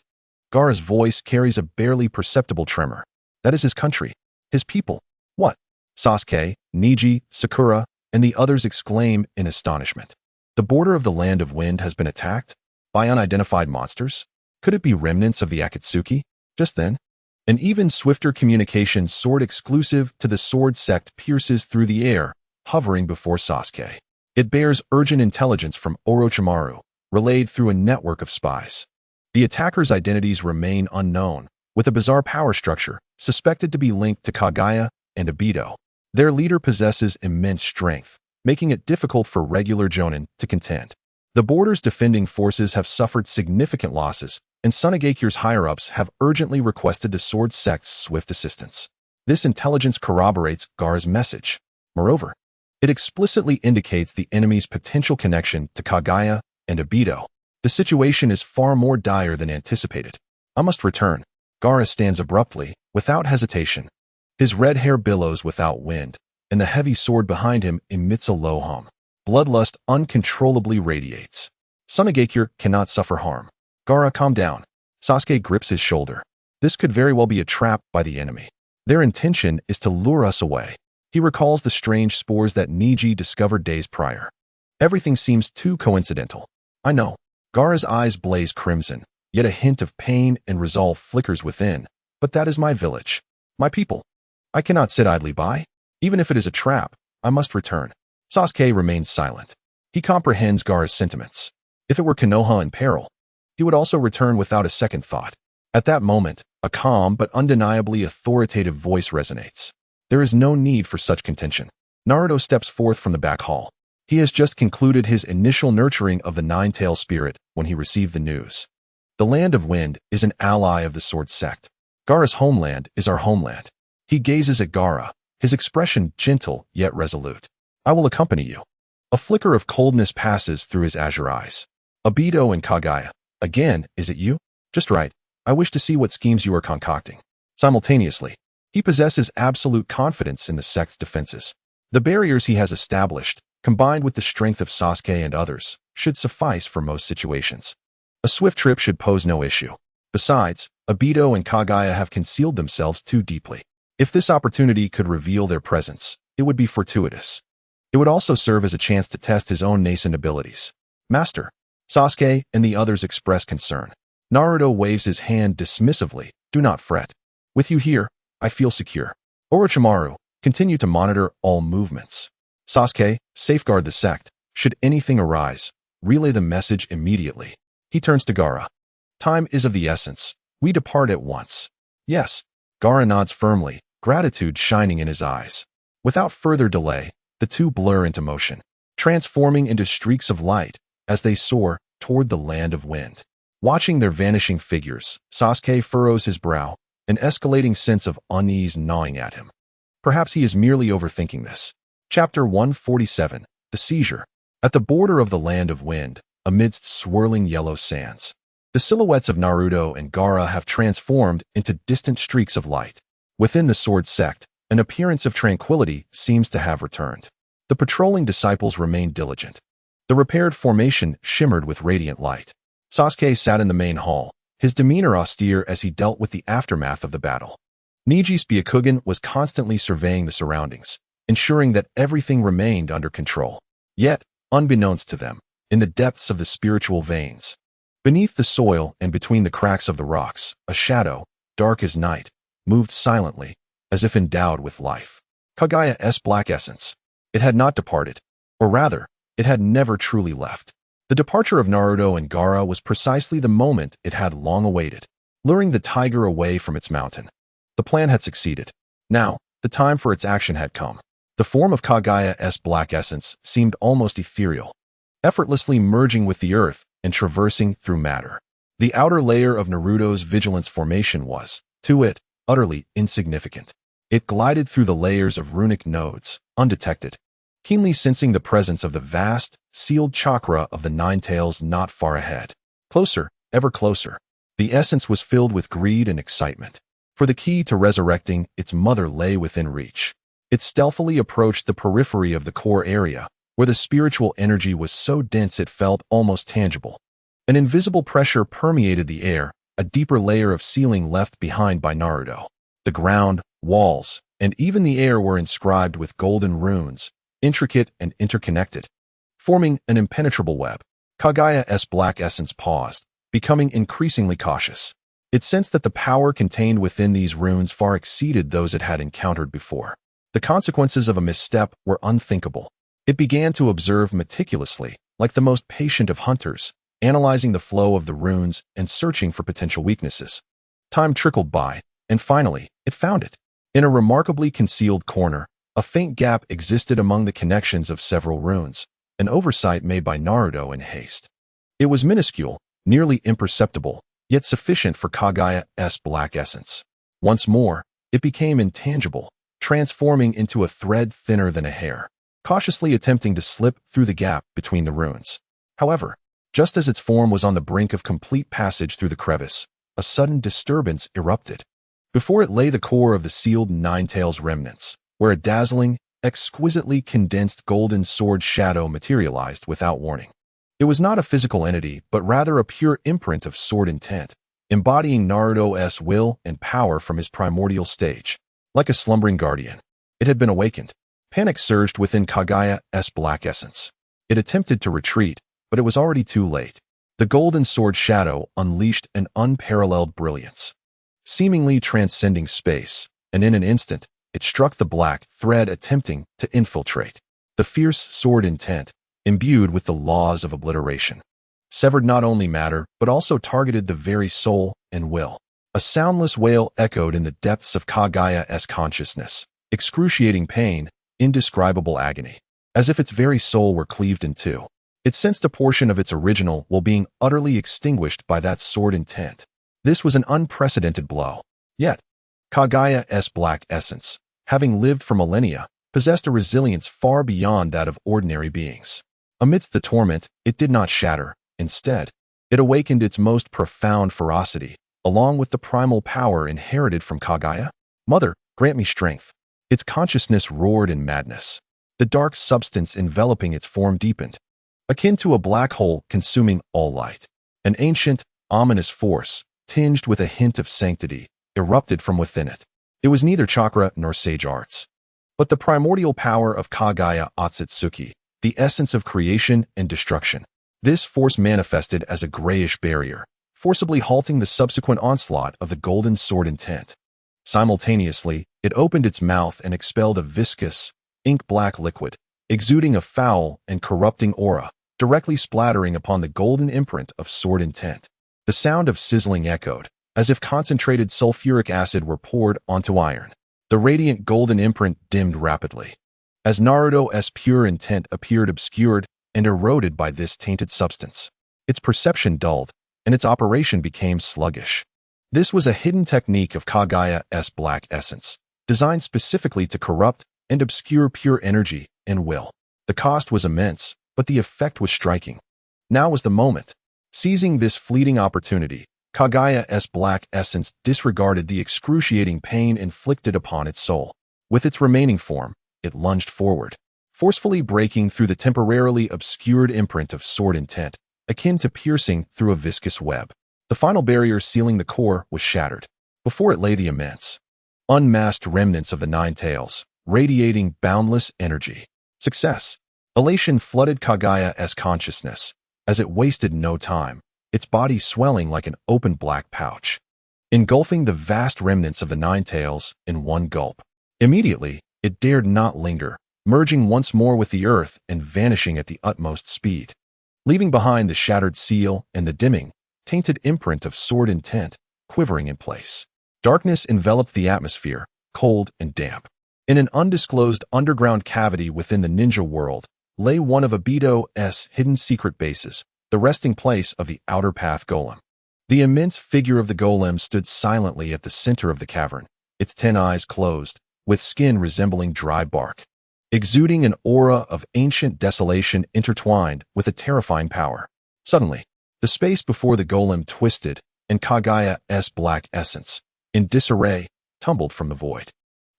Gaara's voice carries a barely perceptible tremor. That is his country. His people. What? Sasuke, Neji, Sakura, and the others exclaim in astonishment. The border of the Land of Wind has been attacked? By unidentified monsters? Could it be remnants of the Akatsuki? Just then, an even swifter communication sword exclusive to the sword sect pierces through the air, hovering before Sasuke. It bears urgent intelligence from Orochimaru, relayed through a network of spies. The attackers' identities remain unknown, with a bizarre power structure suspected to be linked to Kagaya and Obito. Their leader possesses immense strength, making it difficult for regular jonin to contend. The border's defending forces have suffered significant losses, and Sunagakure's higher-ups have urgently requested the sword sect's swift assistance. This intelligence corroborates Gaara's message. Moreover, it explicitly indicates the enemy's potential connection to Kagaya and Obito. The situation is far more dire than anticipated. I must return. Gaara stands abruptly, without hesitation. His red hair billows without wind, and the heavy sword behind him emits a low hum. Bloodlust uncontrollably radiates. Sunagakure cannot suffer harm. Gaara, calm down. Sasuke grips his shoulder. This could very well be a trap by the enemy. Their intention is to lure us away. He recalls the strange spores that Neji discovered days prior. Everything seems too coincidental. I know. Gaara's eyes blaze crimson, yet a hint of pain and resolve flickers within. But that is my village. My people. I cannot sit idly by. Even if it is a trap, I must return. Sasuke remains silent. He comprehends Gaara's sentiments. If it were Konoha in peril, he would also return without a second thought. At that moment, a calm but undeniably authoritative voice resonates. There is no need for such contention. Naruto steps forth from the back hall. He has just concluded his initial nurturing of the Nine-Tails spirit when he received the news. The Land of Wind is an ally of the sword sect. Gaara's homeland is our homeland. He gazes at Gaara, his expression gentle yet resolute. I will accompany you. A flicker of coldness passes through his azure eyes. Obito and Kagaya. Again, is it you? Just right. I wish to see what schemes you are concocting. Simultaneously, he possesses absolute confidence in the sect's defenses. The barriers he has established, combined with the strength of Sasuke and others, should suffice for most situations. A swift trip should pose no issue. Besides, Obito and Kagaya have concealed themselves too deeply. If this opportunity could reveal their presence, it would be fortuitous. It would also serve as a chance to test his own nascent abilities. Master. Sasuke and the others express concern. Naruto waves his hand dismissively. Do not fret. With you here, I feel secure. Orochimaru, continue to monitor all movements. Sasuke, safeguard the sect. Should anything arise, relay the message immediately. He turns to Gaara. Time is of the essence. We depart at once. Yes. Gaara nods firmly, gratitude shining in his eyes. Without further delay, the two blur into motion, transforming into streaks of light as they soar toward the land of wind. Watching their vanishing figures, Sasuke furrows his brow, an escalating sense of unease gnawing at him. Perhaps he is merely overthinking this. Chapter 147, The Seizure. At the border of the land of wind, amidst swirling yellow sands, the silhouettes of Naruto and Gaara have transformed into distant streaks of light. Within the sword sect, an appearance of tranquility seems to have returned. The patrolling disciples remained diligent. The repaired formation shimmered with radiant light. Sasuke sat in the main hall, his demeanor austere as he dealt with the aftermath of the battle. Nijis Byakugan was constantly surveying the surroundings, ensuring that everything remained under control. Yet, unbeknownst to them, in the depths of the spiritual veins, beneath the soil and between the cracks of the rocks, a shadow, dark as night, moved silently, as if endowed with life. Kagaya's black essence. It had not departed, or rather, it had never truly left. The departure of Naruto and Gaara was precisely the moment it had long awaited, luring the tiger away from its mountain. The plan had succeeded. Now, the time for its action had come. The form of Kagaya's black essence seemed almost ethereal, effortlessly merging with the earth and traversing through matter. The outer layer of Naruto's vigilance formation was, to it, utterly insignificant. It glided through the layers of runic nodes, undetected, keenly sensing the presence of the vast, sealed chakra of the Nine-Tails not far ahead. Closer, ever closer. The essence was filled with greed and excitement, for the key to resurrecting its mother lay within reach. It stealthily approached the periphery of the core area, where the spiritual energy was so dense it felt almost tangible. An invisible pressure permeated the air, a deeper layer of sealing left behind by Naruto. The ground, walls, and even the air were inscribed with golden runes, intricate and interconnected, forming an impenetrable web. Kagaya's black essence paused, becoming increasingly cautious. It sensed that the power contained within these runes far exceeded those it had encountered before. The consequences of a misstep were unthinkable. It began to observe meticulously, like the most patient of hunters, analyzing the flow of the runes and searching for potential weaknesses. Time trickled by, and finally, it found it. In a remarkably concealed corner, a faint gap existed among the connections of several runes, an oversight made by Naruto in haste. It was minuscule, nearly imperceptible, yet sufficient for Kagaya's black essence. Once more, it became intangible, transforming into a thread thinner than a hair, cautiously attempting to slip through the gap between the runes. However, just as its form was on the brink of complete passage through the crevice, a sudden disturbance erupted. Before it lay the core of the sealed Nine-Tails remnants, where a dazzling, exquisitely condensed golden sword shadow materialized without warning. It was not a physical entity, but rather a pure imprint of sword intent, embodying Naruto's will and power from his primordial stage. Like a slumbering guardian, it had been awakened. Panic surged within Kagaya's black essence. It attempted to retreat, but it was already too late. The golden sword shadow unleashed an unparalleled brilliance, seemingly transcending space, and in an instant, it struck the black thread attempting to infiltrate. The fierce sword intent, imbued with the laws of obliteration, severed not only matter but also targeted the very soul and will. A soundless wail echoed in the depths of Kagaya's consciousness, excruciating pain, indescribable agony, as if its very soul were cleaved in two. It sensed a portion of its original will being utterly extinguished by that sword intent. This was an unprecedented blow. Yet, Kagaya's black essence, having lived for millennia, possessed a resilience far beyond that of ordinary beings. Amidst the torment, it did not shatter. Instead, it awakened its most profound ferocity, along with the primal power inherited from Kagaya. Mother, grant me strength. Its consciousness roared in madness. The dark substance enveloping its form deepened, akin to a black hole consuming all light. An ancient, ominous force, tinged with a hint of sanctity, erupted from within it. It was neither chakra nor sage arts, but the primordial power of Kagaya Akatsuki, the essence of creation and destruction. This force manifested as a grayish barrier, forcibly halting the subsequent onslaught of the golden sword intent. Simultaneously, it opened its mouth and expelled a viscous, ink-black liquid, exuding a foul and corrupting aura, directly splattering upon the golden imprint of sword intent. The sound of sizzling echoed, as if concentrated sulfuric acid were poured onto iron. The radiant golden imprint dimmed rapidly, as Naruto's pure intent appeared obscured and eroded by this tainted substance. Its perception dulled, and its operation became sluggish. This was a hidden technique of Kagaya's black essence, designed specifically to corrupt and obscure pure energy and will. The cost was immense, but the effect was striking. Now was the moment. Seizing this fleeting opportunity, Kagaya's black essence disregarded the excruciating pain inflicted upon its soul. With its remaining form, it lunged forward, forcefully breaking through the temporarily obscured imprint of sword intent, akin to piercing through a viscous web. The final barrier sealing the core was shattered. Before it lay the immense, unmasked remnants of the Nine-Tails, radiating boundless energy. Success. Elation flooded Kagaya's consciousness, as it wasted no time, its body swelling like an open black pouch, engulfing the vast remnants of the Nine-Tails in one gulp. Immediately, it dared not linger, merging once more with the earth and vanishing at the utmost speed, leaving behind the shattered seal and the dimming, tainted imprint of sword intent quivering in place. Darkness enveloped the atmosphere, cold and damp. In an undisclosed underground cavity within the ninja world lay one of Obito's hidden secret bases, the resting place of the Outer Path Golem. The immense figure of the golem stood silently at the center of the cavern, its 10 eyes closed, with skin resembling dry bark, exuding an aura of ancient desolation intertwined with a terrifying power. Suddenly, the space before the golem twisted, and Kagaya's black essence, in disarray, tumbled from the void.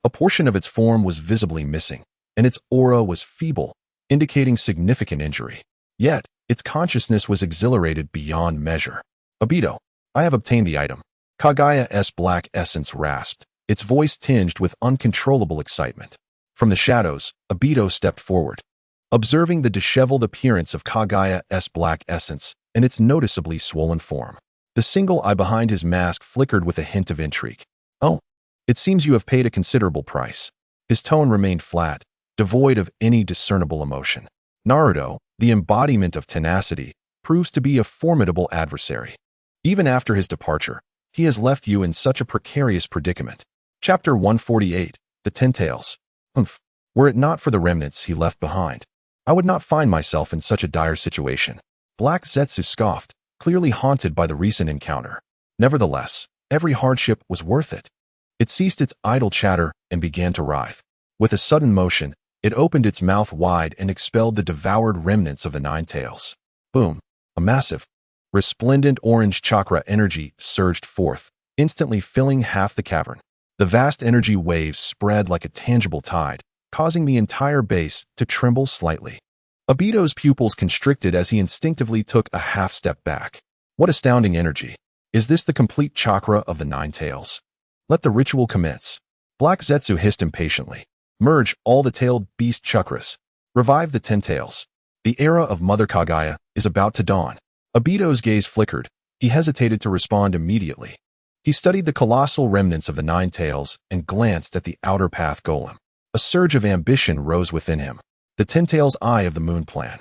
A portion of its form was visibly missing, and its aura was feeble, indicating significant injury. Yet, its consciousness was exhilarated beyond measure. Obito, I have obtained the item. Kagaya's black essence rasped, its voice tinged with uncontrollable excitement. From the shadows, Obito stepped forward, observing the disheveled appearance of Kagaya's black essence and its noticeably swollen form. The single eye behind his mask flickered with a hint of intrigue. Oh, it seems you have paid a considerable price. His tone remained flat, devoid of any discernible emotion. Naruto, the embodiment of tenacity, proves to be a formidable adversary. Even after his departure, he has left you in such a precarious predicament. Chapter 148, The Ten-Tails. Were it not for the remnants he left behind, I would not find myself in such a dire situation. Black Zetsu scoffed, clearly haunted by the recent encounter. Nevertheless, every hardship was worth it. It ceased its idle chatter and began to writhe. With a sudden motion, it opened its mouth wide and expelled the devoured remnants of the Nine-Tails. Boom! A massive, resplendent orange chakra energy surged forth, instantly filling half the cavern. The vast energy waves spread like a tangible tide, causing the entire base to tremble slightly. Obito's pupils constricted as he instinctively took a half-step back. What astounding energy! Is this the complete chakra of the Nine-Tails? Let the ritual commence. Black Zetsu hissed impatiently. Merge all the tailed beast chakras. Revive the Ten-Tails. The era of Mother Kagaya is about to dawn. Obito's gaze flickered. He hesitated to respond immediately. He studied the colossal remnants of the Nine-Tails and glanced at the Outer Path Golem. A surge of ambition rose within him. The Ten-Tails' eye of the moon plan.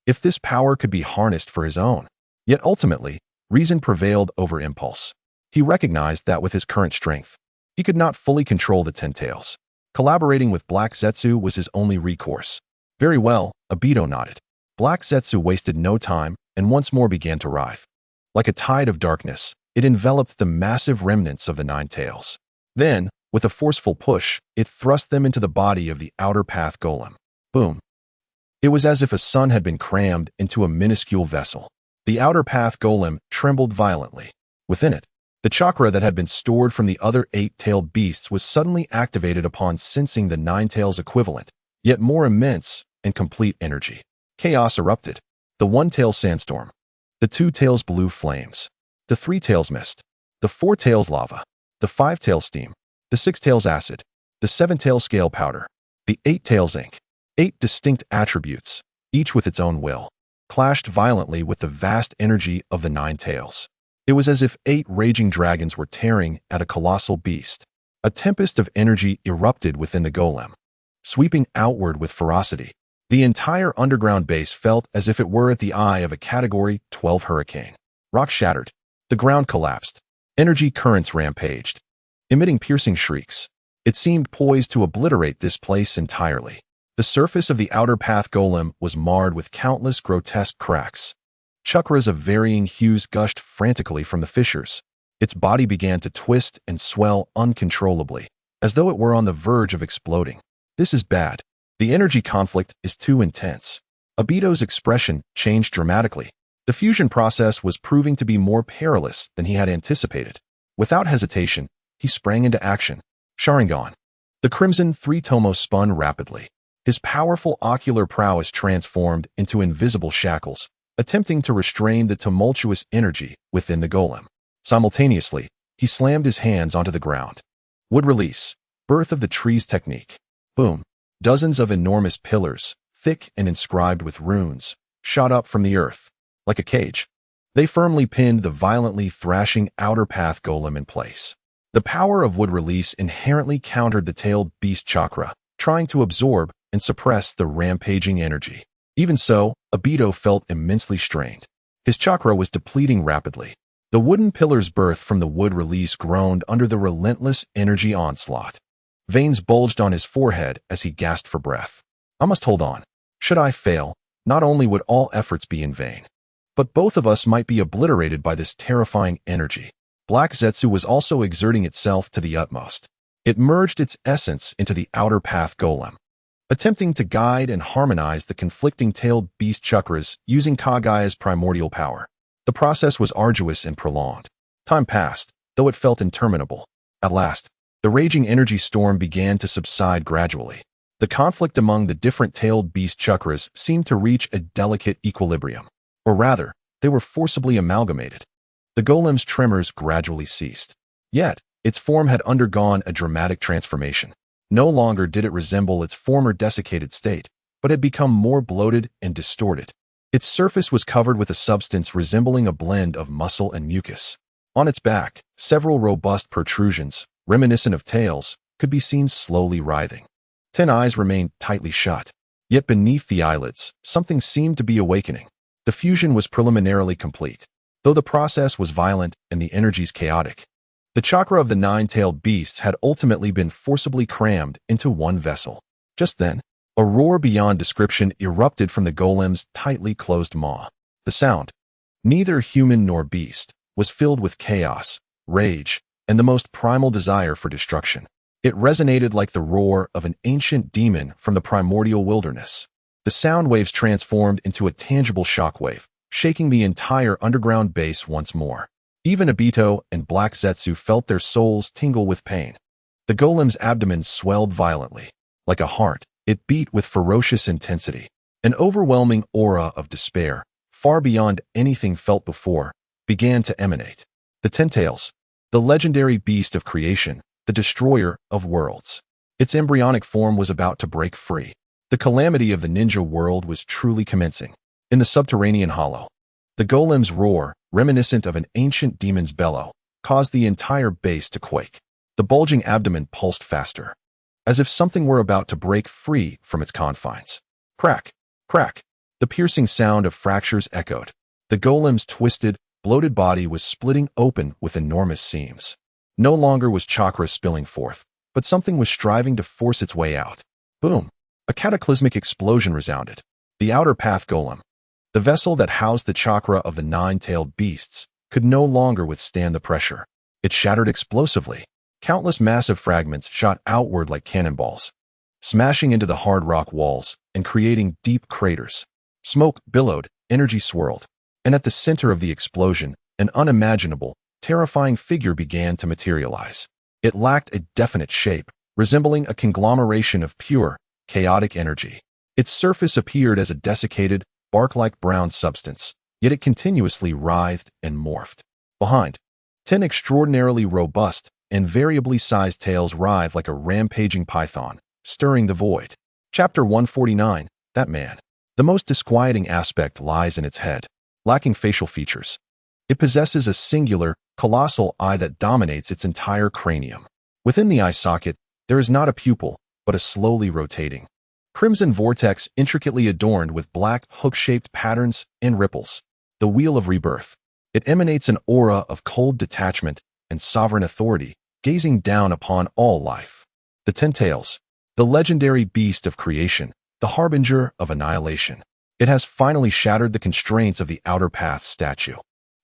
If this power could be harnessed for his own. Yet ultimately, reason prevailed over impulse. He recognized that with his current strength, he could not fully control the Ten-Tails. Collaborating with Black Zetsu was his only recourse. Very well, Obito nodded. Black Zetsu wasted no time and once more began to writhe. Like a tide of darkness, it enveloped the massive remnants of the Nine-Tails. Then, With a forceful push, it thrust them into the body of the outer path golem. Boom. It was as if a sun had been crammed into a minuscule vessel. The outer path golem trembled violently. Within it, the chakra that had been stored from the other 8-tailed beasts was suddenly activated upon sensing the Nine-Tails equivalent, yet more immense and complete energy. Chaos erupted. The 1-tail sandstorm. The 2-tails blue flames. The 3-tails mist. The 4-tails lava. The 5-tails steam. The 6-tails acid. The 7-tails scale powder. The 8-tails ink. 8 distinct attributes, each with its own will, clashed violently with the vast energy of the 9-tails. It was as if 8 raging dragons were tearing at a colossal beast. A tempest of energy erupted within the golem, sweeping outward with ferocity. The entire underground base felt as if it were at the eye of a Category 12 hurricane. Rock shattered. The ground collapsed. Energy currents rampaged, emitting piercing shrieks. It seemed poised to obliterate this place entirely. The surface of the outer path golem was marred with countless grotesque cracks. Chakras of varying hues gushed frantically from the fissures. Its body began to twist and swell uncontrollably, as though it were on the verge of exploding. This is bad. The energy conflict is too intense. Obito's expression changed dramatically. The fusion process was proving to be more perilous than he had anticipated. Without hesitation, he sprang into action. Sharingan. The crimson 3-tomo spun rapidly. His powerful ocular prowess transformed into invisible shackles, attempting to restrain the tumultuous energy within the golem. Simultaneously, he slammed his hands onto the ground. Wood release. Birth of the trees technique. Boom. Dozens of enormous pillars, thick and inscribed with runes, shot up from the earth. Like a cage, they firmly pinned the violently thrashing outer path golem in place. The power of wood release inherently countered the tailed beast chakra, trying to absorb and suppress the rampaging energy. Even so, Obito felt immensely strained. His chakra was depleting rapidly. The wooden pillars birthed from the wood release groaned under the relentless energy onslaught. Veins bulged on his forehead as he gasped for breath. I must hold on. Should I fail, not only would all efforts be in vain, but both of us might be obliterated by this terrifying energy. Black Zetsu was also exerting itself to the utmost. It merged its essence into the outer path golem, attempting to guide and harmonize the conflicting tailed beast chakras using Kagaya's primordial power. The process was arduous and prolonged. Time passed, though it felt interminable. At last, the raging energy storm began to subside gradually. The conflict among the different tailed beast chakras seemed to reach a delicate equilibrium. Or rather, they were forcibly amalgamated. The golem's tremors gradually ceased. Yet, its form had undergone a dramatic transformation. No longer did it resemble its former desiccated state, but had become more bloated and distorted. Its surface was covered with a substance resembling a blend of muscle and mucus. On its back, several robust protrusions, reminiscent of tails, could be seen slowly writhing. 10 eyes remained tightly shut. Yet beneath the eyelids, something seemed to be awakening. The fusion was preliminarily complete, though the process was violent and the energies chaotic. The chakra of the 9-tailed beasts had ultimately been forcibly crammed into one vessel. Just then, a roar beyond description erupted from the golem's tightly closed maw. The sound, neither human nor beast, was filled with chaos, rage, and the most primal desire for destruction. It resonated like the roar of an ancient demon from the primordial wilderness. The sound waves transformed into a tangible shockwave, shaking the entire underground base once more. Even Obito and Black Zetsu felt their souls tingle with pain. The golem's abdomen swelled violently. Like a heart, it beat with ferocious intensity. An overwhelming aura of despair, far beyond anything felt before, began to emanate. The 10 Tails, the legendary beast of creation, the destroyer of worlds. Its embryonic form was about to break free. The calamity of the ninja world was truly commencing. In the subterranean hollow, the golem's roar, reminiscent of an ancient demon's bellow, caused the entire base to quake. The bulging abdomen pulsed faster, as if something were about to break free from its confines. Crack, crack. The piercing sound of fractures echoed. The golem's twisted, bloated body was splitting open with enormous seams. No longer was chakra spilling forth, but something was striving to force its way out. Boom! A cataclysmic explosion resounded. The outer path golem, the vessel that housed the chakra of the 9-tailed beasts, could no longer withstand the pressure. It shattered explosively. Countless massive fragments shot outward like cannonballs, smashing into the hard rock walls and creating deep craters. Smoke billowed, energy swirled, and at the center of the explosion, an unimaginable, terrifying figure began to materialize. It lacked a definite shape, resembling a conglomeration of pure, chaotic energy. Its surface appeared as a desiccated, bark-like brown substance, yet it continuously writhed and morphed. Behind, 10 extraordinarily robust and variably sized tails writhed like a rampaging python, stirring the void. Chapter 149, That Man. The most disquieting aspect lies in its head, lacking facial features. It possesses a singular, colossal eye that dominates its entire cranium. Within the eye socket, there is not a pupil, but a slowly rotating crimson vortex intricately adorned with black hook-shaped patterns and ripples. The Wheel of Rebirth. It emanates an aura of cold detachment and sovereign authority, gazing down upon all life. The 10 Tails. The legendary beast of creation, the harbinger of annihilation. It has finally shattered the constraints of the Outer Path statue,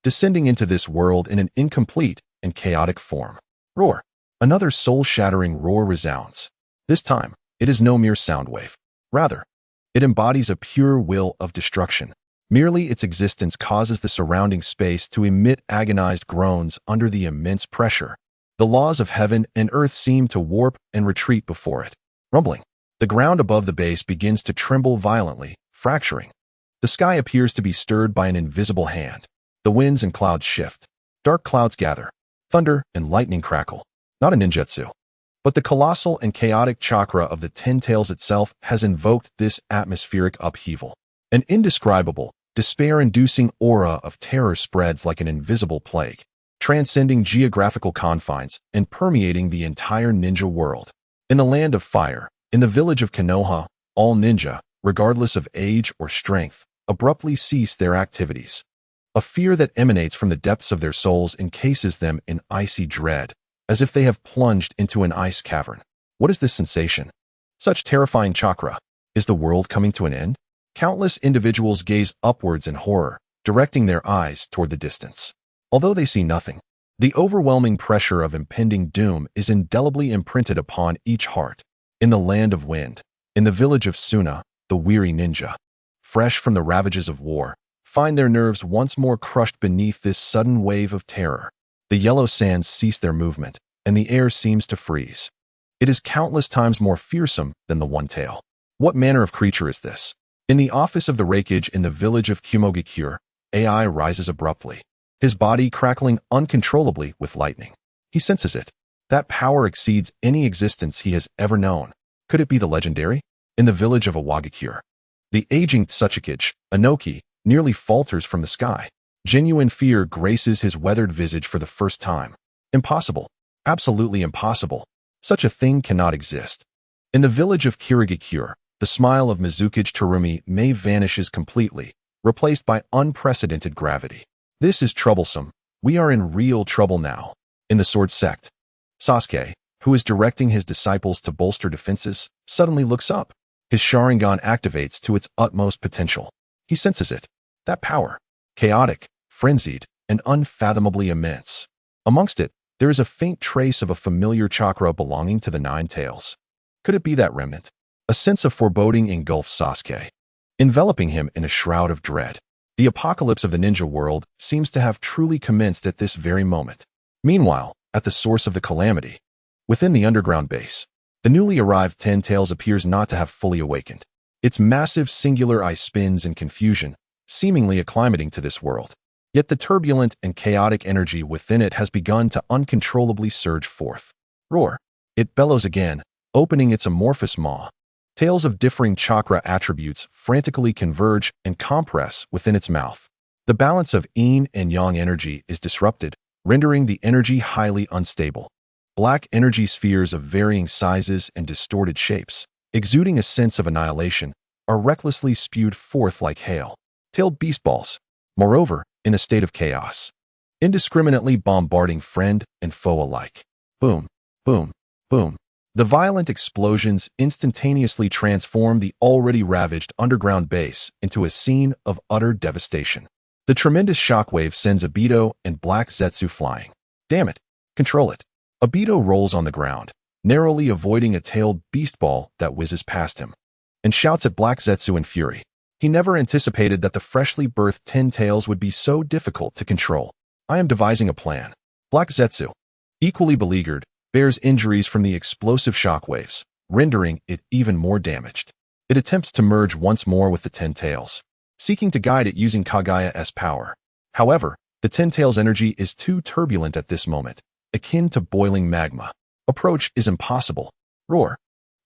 descending into this world in an incomplete and chaotic form. Roar. Another soul-shattering roar resounds. This time, it is no mere sound wave. Rather, it embodies a pure will of destruction. Merely its existence causes the surrounding space to emit agonized groans under the immense pressure. The laws of heaven and earth seem to warp and retreat before it. Rumbling. The ground above the base begins to tremble violently, fracturing. The sky appears to be stirred by an invisible hand. The winds and clouds shift. Dark clouds gather. Thunder and lightning crackle. Not a ninjutsu, but the colossal and chaotic chakra of the 10 Tails itself has invoked this atmospheric upheaval. An indescribable, despair-inducing aura of terror spreads like an invisible plague, transcending geographical confines and permeating the entire ninja world. In the land of fire, in the village of Konoha, all ninja, regardless of age or strength, abruptly cease their activities. A fear that emanates from the depths of their souls encases them in icy dread, as if they have plunged into an ice cavern. What is this sensation? Such terrifying chakra. Is the world coming to an end? Countless individuals gaze upwards in horror, directing their eyes toward the distance. Although they see nothing, the overwhelming pressure of impending doom is indelibly imprinted upon each heart. In the land of wind, in the village of Suna, the weary ninja, fresh from the ravages of war, find their nerves once more crushed beneath this sudden wave of terror. The yellow sands cease their movement, and the air seems to freeze. It is countless times more fearsome than the one tail. What manner of creature is this? In the office of the rakeage in the village of Kumogakure, AI rises abruptly, his body crackling uncontrollably with lightning. He senses it. That power exceeds any existence he has ever known. Could it be the legendary? In the village of Awagakure, the aging Tsuchikage, Anoki, nearly falters from the sky. Genuine fear graces his weathered visage for the first time. Impossible. Absolutely impossible. Such a thing cannot exist. In the village of Kirigakure, the smile of Mizukage Terumi may vanishes completely, replaced by unprecedented gravity. This is troublesome. We are in real trouble now. In the Sword Sect, Sasuke, who is directing his disciples to bolster defenses, suddenly looks up. His Sharingan activates to its utmost potential. He senses it. That power. Chaotic, frenzied, and unfathomably immense. Amongst it, there is a faint trace of a familiar chakra belonging to the Nine Tails. Could it be that remnant? A sense of foreboding engulfs Sasuke, enveloping him in a shroud of dread. The apocalypse of the ninja world seems to have truly commenced at this very moment. Meanwhile, at the source of the calamity, within the underground base, the newly arrived 10 Tails appears not to have fully awakened. Its massive singular eye spins in confusion, seemingly acclimating to this world. Yet the turbulent and chaotic energy within it has begun to uncontrollably surge forth. Roar. It bellows again, opening its amorphous maw. Tails of differing chakra attributes frantically converge and compress within its mouth. The balance of yin and yang energy is disrupted, rendering the energy highly unstable. Black energy spheres of varying sizes and distorted shapes, exuding a sense of annihilation, are recklessly spewed forth like hail. Tailed beast balls, moreover, in a state of chaos, indiscriminately bombarding friend and foe alike. Boom, boom, boom. The violent explosions instantaneously transform the already ravaged underground base into a scene of utter devastation. The tremendous shockwave sends Obito and Black Zetsu flying. Damn it. Control it. Obito rolls on the ground, narrowly avoiding a tailed beast ball that whizzes past him, and shouts at Black Zetsu in fury. He never anticipated that the freshly birthed 10 tails would be so difficult to control. I am devising a plan. Black Zetsu, equally beleaguered, bears injuries from the explosive shockwaves, rendering it even more damaged. It attempts to merge once more with the 10 tails, seeking to guide it using Kagaya's power. However, the 10 tails' energy is too turbulent at this moment, akin to boiling magma. Approach is impossible. Roar.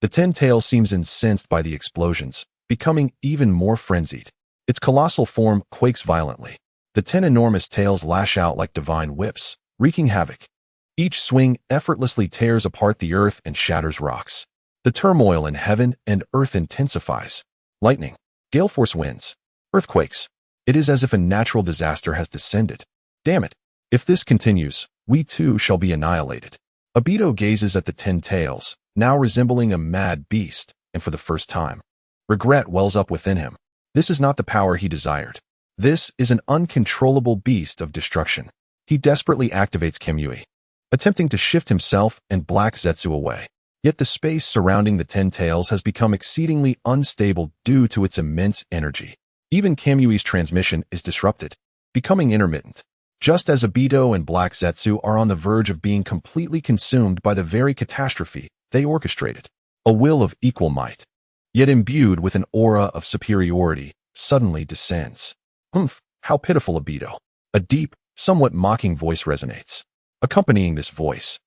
The 10 tails seems incensed by the explosions, becoming even more frenzied. Its colossal form quakes violently. The 10 enormous tails lash out like divine whips, wreaking havoc. Each swing effortlessly tears apart the earth and shatters rocks. The turmoil in heaven and earth intensifies. Lightning, gale force winds, earthquakes. It is as if a natural disaster has descended. Damn it. If this continues, we too shall be annihilated. Obito gazes at the 10 tails, now resembling a mad beast, and for the first time, regret wells up within him. This is not the power he desired. This is an uncontrollable beast of destruction. He desperately activates Kamui, attempting to shift himself and Black Zetsu away. Yet the space surrounding the 10 tails has become exceedingly unstable due to its immense energy. Even Kamui's transmission is disrupted, becoming intermittent. Just as Obito and Black Zetsu are on the verge of being completely consumed by the very catastrophe they orchestrated. A will of equal might, yet imbued with an aura of superiority, suddenly descends. Humph, how pitiful, Obito. A deep, somewhat mocking voice resonates. Accompanying this voice,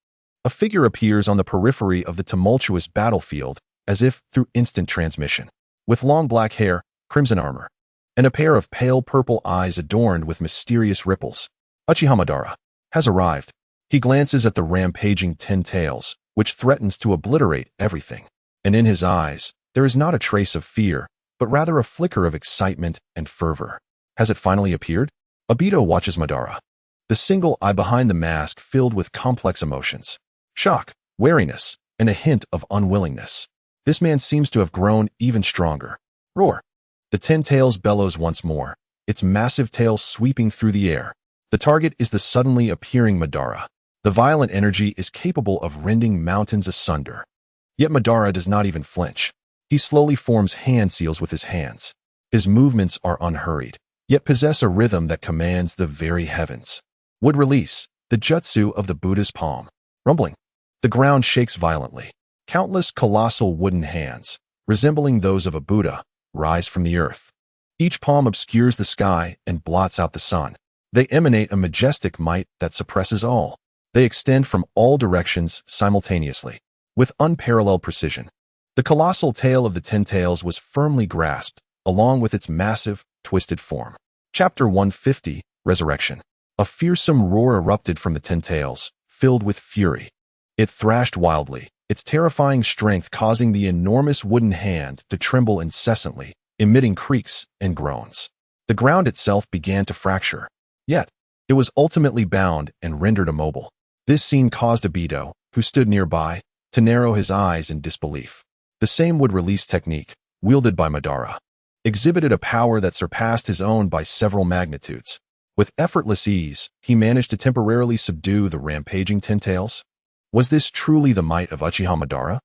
a figure appears on the periphery of the tumultuous battlefield, as if through instant transmission. With long black hair, crimson armor, and a pair of pale purple eyes adorned with mysterious ripples, Uchiha Madara has arrived. He glances at the rampaging 10 tails, which threatens to obliterate everything. And in his eyes, there is not a trace of fear, but rather a flicker of excitement and fervor. Has it finally appeared? Obito watches Madara, the single eye behind the mask filled with complex emotions. Shock, wariness, and a hint of unwillingness. This man seems to have grown even stronger. Roar. The 10 tails bellows once more, its massive tail sweeping through the air. The target is the suddenly appearing Madara. The violent energy is capable of rending mountains asunder. Yet Madara does not even flinch. He slowly forms hand seals with his hands. His movements are unhurried, yet possess a rhythm that commands the very heavens. Would release, the jutsu of the Buddha's palm. Rumbling. The ground shakes violently. Countless colossal wooden hands, resembling those of a Buddha, rise from the earth. Each palm obscures the sky and blots out the sun. They emanate a majestic might that suppresses all. They extend from all directions simultaneously, with unparalleled precision. The colossal tail of the 10 tails was firmly grasped, along with its massive, twisted form. Chapter 150, Resurrection. A fearsome roar erupted from the 10 tails, filled with fury. It thrashed wildly, its terrifying strength causing the enormous wooden hand to tremble incessantly, emitting creaks and groans. The ground itself began to fracture. Yet, it was ultimately bound and rendered immobile. This scene caused Obito, who stood nearby, to narrow his eyes in disbelief. The same would-release technique, wielded by Madara, exhibited a power that surpassed his own by several magnitudes. With effortless ease, he managed to temporarily subdue the rampaging 10 tails. Was this truly the might of Uchiha Madara?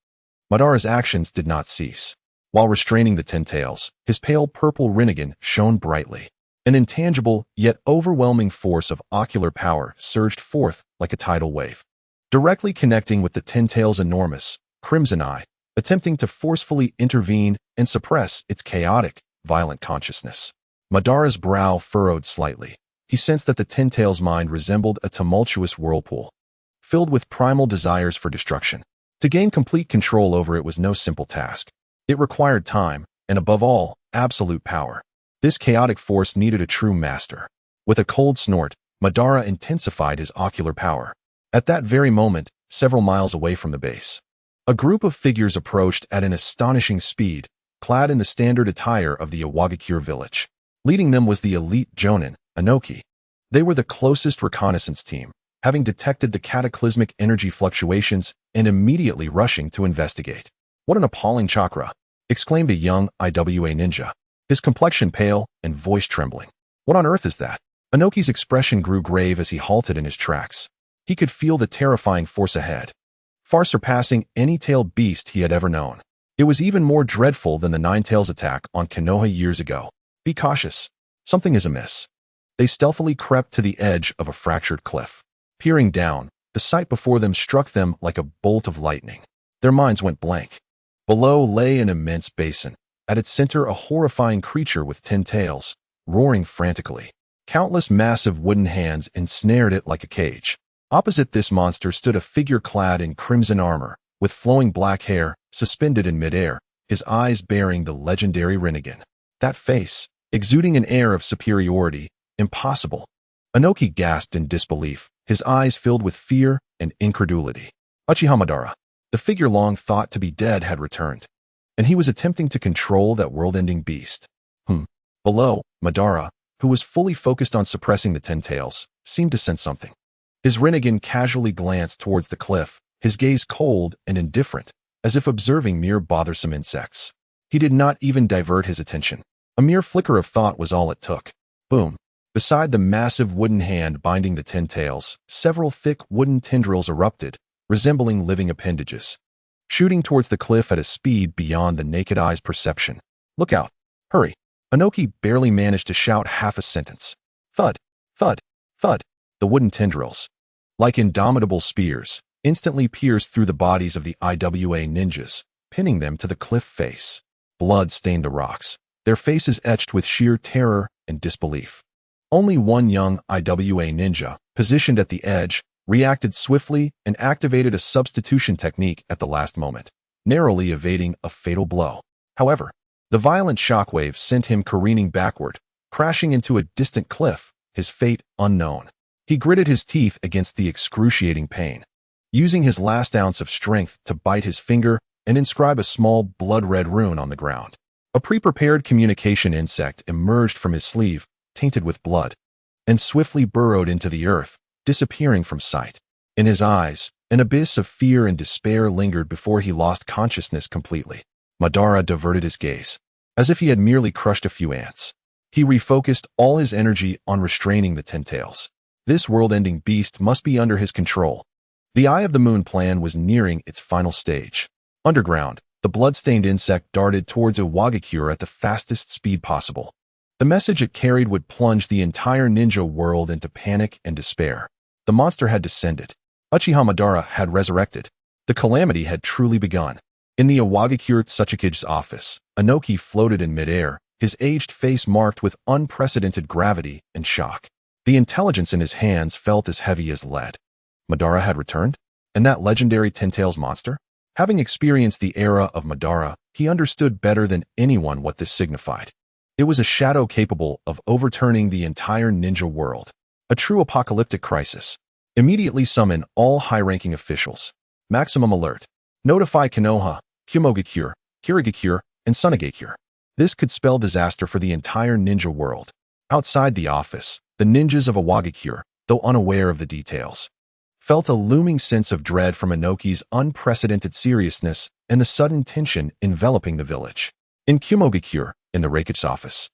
Madara's actions did not cease. While restraining the 10 tails, his pale purple Rinnegan shone brightly. An intangible, yet overwhelming force of ocular power surged forth like a tidal wave, directly connecting with the 10 tails' enormous, crimson eye, attempting to forcefully intervene and suppress its chaotic, violent consciousness. Madara's brow furrowed slightly. He sensed that the 10 tails' mind resembled a tumultuous whirlpool, filled with primal desires for destruction. To gain complete control over it was no simple task. It required time, and above all, absolute power. This chaotic force needed a true master. With a cold snort, Madara intensified his ocular power. At that very moment, several miles away from the base, a group of figures approached at an astonishing speed, clad in the standard attire of the Iwagakure village. Leading them was the elite Jonin, Inoki. They were the closest reconnaissance team, having detected the cataclysmic energy fluctuations and immediately rushing to investigate. "What an appalling chakra!" exclaimed a young IWA ninja, his complexion pale and voice trembling. "What on earth is that?" Inoki's expression grew grave as he halted in his tracks. He could feel the terrifying force ahead, far surpassing any tailed beast he had ever known. It was even more dreadful than the Nine-Tails attack on Konoha years ago. Be cautious. Something is amiss. They stealthily crept to the edge of a fractured cliff. Peering down, the sight before them struck them like a bolt of lightning. Their minds went blank. Below lay an immense basin. At its center, a horrifying creature with 10 tails, roaring frantically. Countless massive wooden hands ensnared it like a cage. Opposite this monster stood a figure clad in crimson armor, with flowing black hair, suspended in midair, his eyes bearing the legendary Rinnegan. That face, exuding an air of superiority, impossible. Inoki gasped in disbelief, his eyes filled with fear and incredulity. Uchiha Madara, the figure long thought to be dead, had returned, and he was attempting to control that world-ending beast. Below, Madara, who was fully focused on suppressing the 10 tails, seemed to sense something. His Rinnegan casually glanced towards the cliff, his gaze cold and indifferent, as if observing mere bothersome insects. He did not even divert his attention. A mere flicker of thought was all it took. Boom. Beside the massive wooden hand binding the 10 tails, several thick wooden tendrils erupted, resembling living appendages, shooting towards the cliff at a speed beyond the naked eye's perception. Look out. Hurry. Inoki barely managed to shout half a sentence. Thud, thud, thud. The wooden tendrils, like indomitable spears, instantly pierced through the bodies of the IWA ninjas, pinning them to the cliff face. Blood stained the rocks, their faces etched with sheer terror and disbelief. Only one young IWA ninja, positioned at the edge, reacted swiftly and activated a substitution technique at the last moment, narrowly evading a fatal blow. However, the violent shockwave sent him careening backward, crashing into a distant cliff, his fate unknown. He gritted his teeth against the excruciating pain, using his last ounce of strength to bite his finger and inscribe a small blood-red rune on the ground. A pre-prepared communication insect emerged from his sleeve, tainted with blood, and swiftly burrowed into the earth, disappearing from sight. In his eyes, an abyss of fear and despair lingered before he lost consciousness completely. Madara diverted his gaze, as if he had merely crushed a few ants. He refocused all his energy on restraining the 10 tails. This world-ending beast must be under his control. The Eye of the Moon plan was nearing its final stage. Underground, the blood-stained insect darted towards Iwagakure at the fastest speed possible. The message it carried would plunge the entire ninja world into panic and despair. The monster had descended. Uchiha Madara had resurrected. The calamity had truly begun. In the Iwagakure Tsuchikage's office, Inoki floated in midair, his aged face marked with unprecedented gravity and shock. The intelligence in his hands felt as heavy as lead. Madara had returned? And that legendary 10 tails monster? Having experienced the era of Madara, he understood better than anyone what this signified. It was a shadow capable of overturning the entire ninja world. A true apocalyptic crisis. Immediately summon all high-ranking officials. Maximum alert. Notify Konoha, Kumogakure, Kirigakure, and Sunagakure. This could spell disaster for the entire ninja world. Outside the office, the ninjas of Iwagakure, though unaware of the details, felt a looming sense of dread from Inoki's unprecedented seriousness and the sudden tension enveloping the village. In Kumogakure, in the Reikage office,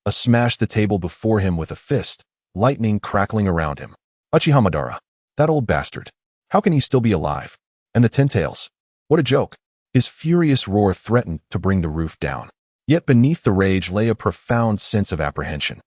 smashed the table before him with a fist, lightning crackling around him. Uchiha Madara, that old bastard. How can he still be alive? And the 10 tails? What a joke. His furious roar threatened to bring the roof down. Yet beneath the rage lay a profound sense of apprehension.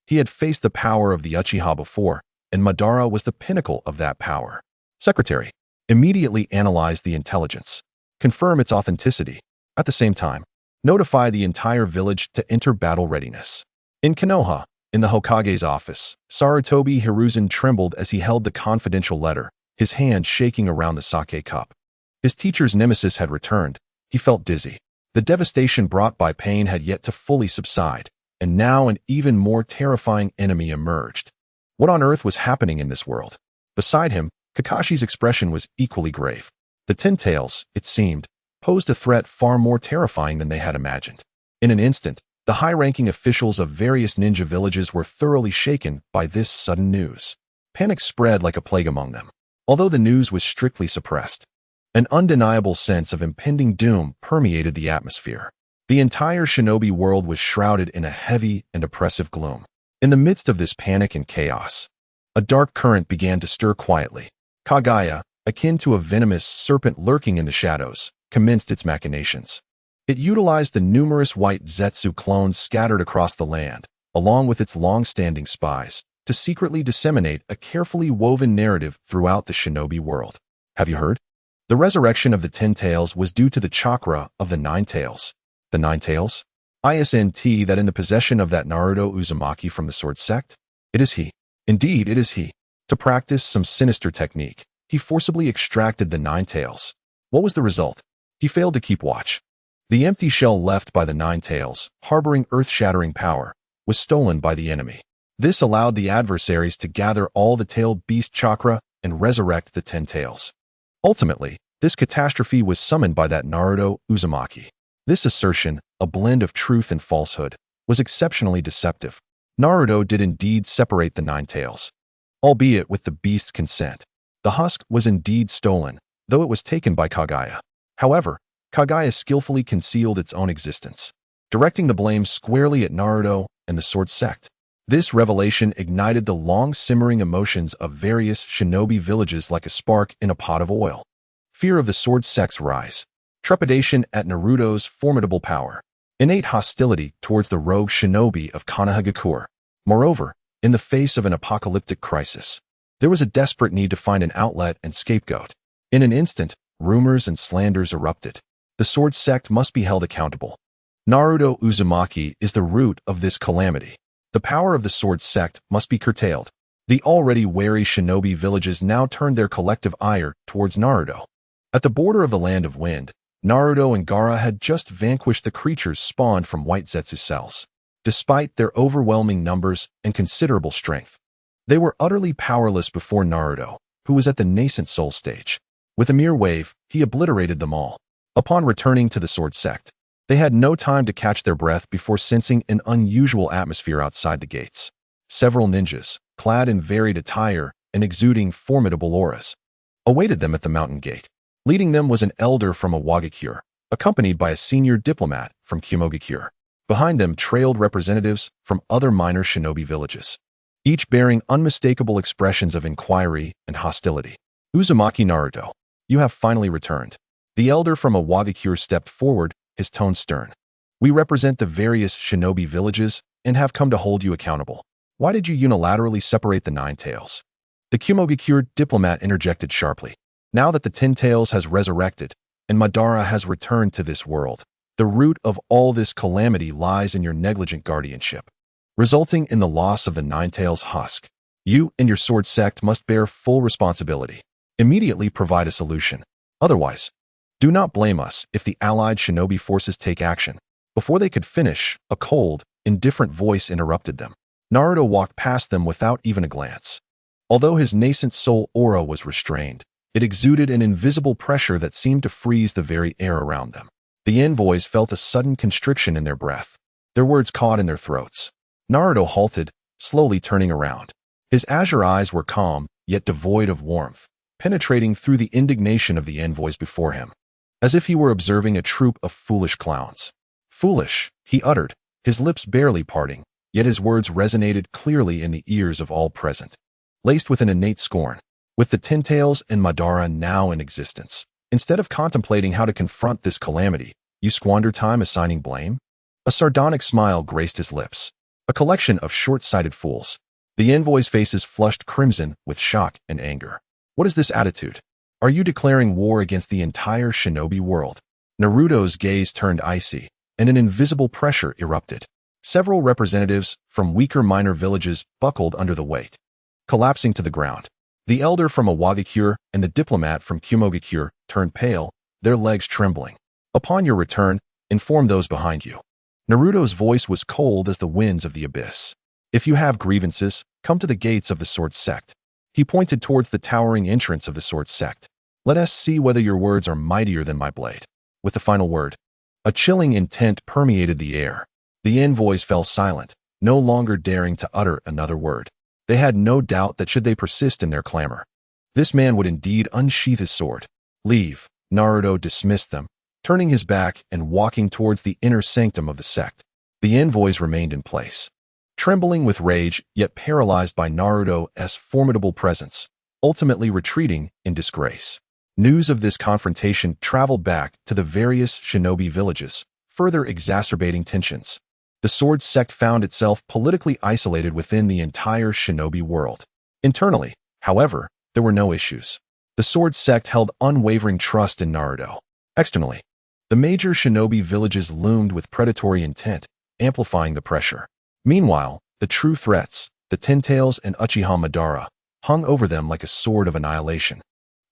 He had faced the power of the Uchiha before, and Madara was the pinnacle of that power. Secretary, immediately analyze the intelligence. Confirm its authenticity. At the same time, notify the entire village to enter battle readiness. In Konoha, in the Hokage's office, Sarutobi Hiruzen trembled as he held the confidential letter, his hand shaking around the sake cup. His teacher's nemesis had returned. He felt dizzy. The devastation brought by pain had yet to fully subside, and now an even more terrifying enemy emerged. What on earth was happening in this world? Beside him, Kakashi's expression was equally grave. The 10 tails, it seemed, posed a threat far more terrifying than they had imagined. In an instant, the high-ranking officials of various ninja villages were thoroughly shaken by this sudden news. Panic spread like a plague among them. Although the news was strictly suppressed, an undeniable sense of impending doom permeated the atmosphere. The entire shinobi world was shrouded in a heavy and oppressive gloom. In the midst of this panic and chaos, a dark current began to stir quietly. Kagaya, akin to a venomous serpent lurking in the shadows, commenced its machinations. It utilized the numerous white Zetsu clones scattered across the land, along with its long-standing spies, to secretly disseminate a carefully woven narrative throughout the shinobi world. Have you heard? The resurrection of the 10 tails was due to the chakra of the 9 tails. The 9 tails? Isn't that in the possession of that Naruto Uzumaki from the Sword Sect? It is he. Indeed, it is he. To practice some sinister technique, he forcibly extracted the 9 tails. What was the result? He failed to keep watch. The empty shell left by the 9 tails, harboring earth-shattering power, was stolen by the enemy. This allowed the adversaries to gather all the tailed beast chakra and resurrect the 10 tails. Ultimately, this catastrophe was summoned by that Naruto Uzumaki. This assertion, a blend of truth and falsehood, was exceptionally deceptive. Naruto did indeed separate the 9 tails, albeit with the beast's consent. The husk was indeed stolen, though it was taken by Kagaya. However, Kagaya skillfully concealed its own existence, directing the blame squarely at Naruto and the Sword Sect. This revelation ignited the long-simmering emotions of various shinobi villages like a spark in a pot of oil. Fear of the Sword Sect's rise, trepidation at Naruto's formidable power, innate hostility towards the rogue shinobi of Konoha. Moreover, in the face of an apocalyptic crisis, there was a desperate need to find an outlet and scapegoat. In an instant, rumors and slanders erupted. The Sword Sect must be held accountable. Naruto Uzumaki is the root of this calamity. The power of the Sword Sect must be curtailed. The already wary shinobi villages now turned their collective ire towards Naruto. At the border of the Land of Wind, Naruto and Gaara had just vanquished the creatures spawned from white Zetsu cells. Despite their overwhelming numbers and considerable strength, they were utterly powerless before Naruto, who was at the nascent soul stage. With a mere wave, he obliterated them all. Upon returning to the Sword Sect, they had no time to catch their breath before sensing an unusual atmosphere outside the gates. Several ninjas, clad in varied attire and exuding formidable auras, awaited them at the mountain gate. Leading them was an elder from Awagakure, accompanied by a senior diplomat from Kumogakure. Behind them trailed representatives from other minor shinobi villages, each bearing unmistakable expressions of inquiry and hostility. Uzumaki Naruto, you have finally returned. The elder from Awagakure stepped forward, his tone stern. We represent the various shinobi villages and have come to hold you accountable. Why did you unilaterally separate the 9 tails? The Kumogakure diplomat interjected sharply. Now that the 10 tails has resurrected and Madara has returned to this world, the root of all this calamity lies in your negligent guardianship, resulting in the loss of the 9 tails husk. You and your Sword Sect must bear full responsibility. Immediately provide a solution. Otherwise, do not blame us if the allied shinobi forces take action. Before they could finish, a cold, indifferent voice interrupted them. Naruto walked past them without even a glance. Although his nascent soul aura was restrained, it exuded an invisible pressure that seemed to freeze the very air around them. The envoys felt a sudden constriction in their breath, their words caught in their throats. Naruto halted, slowly turning around. His azure eyes were calm, yet devoid of warmth, penetrating through the indignation of the envoys before him, as if he were observing a troop of foolish clowns. Foolish, he uttered, his lips barely parting, yet his words resonated clearly in the ears of all present, laced with an innate scorn. With the 10 tails and Madara now in existence, instead of contemplating how to confront this calamity, you squander time assigning blame? A sardonic smile graced his lips. A collection of short-sighted fools. The envoys' faces flushed crimson with shock and anger. What is this attitude? Are you declaring war against the entire shinobi world? Naruto's gaze turned icy, and an invisible pressure erupted. Several representatives from weaker minor villages buckled under the weight, collapsing to the ground. The elder from Awagakure and the diplomat from Kumogakure turned pale, their legs trembling. Upon your return, inform those behind you. Naruto's voice was cold as the winds of the abyss. If you have grievances, come to the gates of the Sword Sect. He pointed towards the towering entrance of the Sword Sect. Let us see whether your words are mightier than my blade. With the final word, a chilling intent permeated the air. The envoys fell silent, no longer daring to utter another word. They had no doubt that should they persist in their clamor, this man would indeed unsheath his sword. Leave. Naruto dismissed them, turning his back and walking towards the inner sanctum of the sect. The envoys remained in place, trembling with rage yet paralyzed by Naruto's formidable presence. ultimately retreating in disgrace. News of this confrontation traveled back to the various shinobi villages, further exacerbating tensions. The sword sect found itself politically isolated within the entire shinobi world. Internally, however, there were no issues. The sword sect held unwavering trust in Naruto. Externally, the major shinobi villages loomed with predatory intent, amplifying the pressure. Meanwhile, the true threats, the Ten-Tails and Uchiha Madara, hung over them like a sword of annihilation.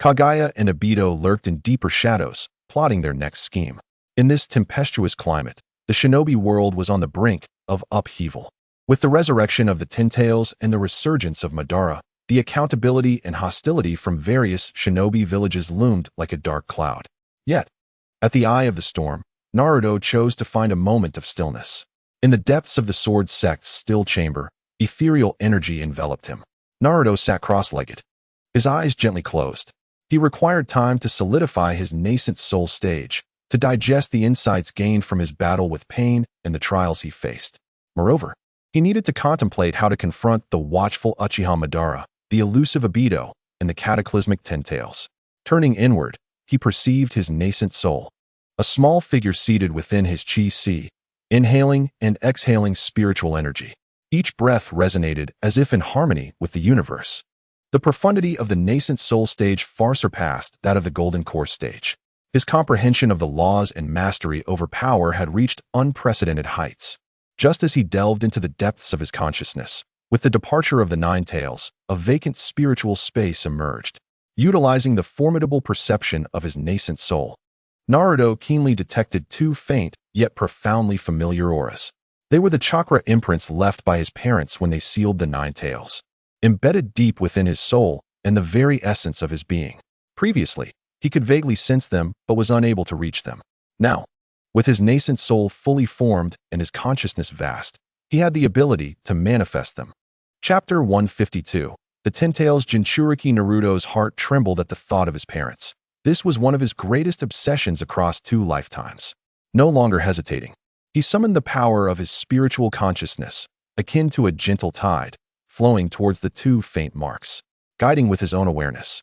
Kagaya and Obito lurked in deeper shadows, plotting their next scheme. In this tempestuous climate, the shinobi world was on the brink of upheaval. With the resurrection of the Ten-Tails and the resurgence of Madara, the accountability and hostility from various shinobi villages loomed like a dark cloud. Yet, at the eye of the storm, Naruto chose to find a moment of stillness. In the depths of the sword sect's still chamber, ethereal energy enveloped him. Naruto sat cross-legged, his eyes gently closed. He required time to solidify his nascent soul stage, to digest the insights gained from his battle with pain and the trials he faced. Moreover, he needed to contemplate how to confront the watchful Uchiha Madara, the elusive Obito, and the cataclysmic Ten-Tails. Turning inward, he perceived his nascent soul, a small figure seated within his chi-sea, inhaling and exhaling spiritual energy. Each breath resonated as if in harmony with the universe. The profundity of the nascent soul stage far surpassed that of the golden core stage. His comprehension of the laws and mastery over power had reached unprecedented heights. Just as he delved into the depths of his consciousness, with the departure of the Nine-Tails, a vacant spiritual space emerged. Utilizing the formidable perception of his nascent soul, Naruto keenly detected two faint yet profoundly familiar auras. They were the chakra imprints left by his parents when they sealed the Nine-Tails, embedded deep within his soul and the very essence of his being. Previously, he could vaguely sense them but was unable to reach them. Now, with his nascent soul fully formed and his consciousness vast, he had the ability to manifest them. Chapter 152. The Ten-Tails. Jinchuriki. Naruto's heart trembled at the thought of his parents. This was one of his greatest obsessions across 2 lifetimes. No longer hesitating, he summoned the power of his spiritual consciousness, akin to a gentle tide, flowing towards the 2 faint marks, guiding with his own awareness.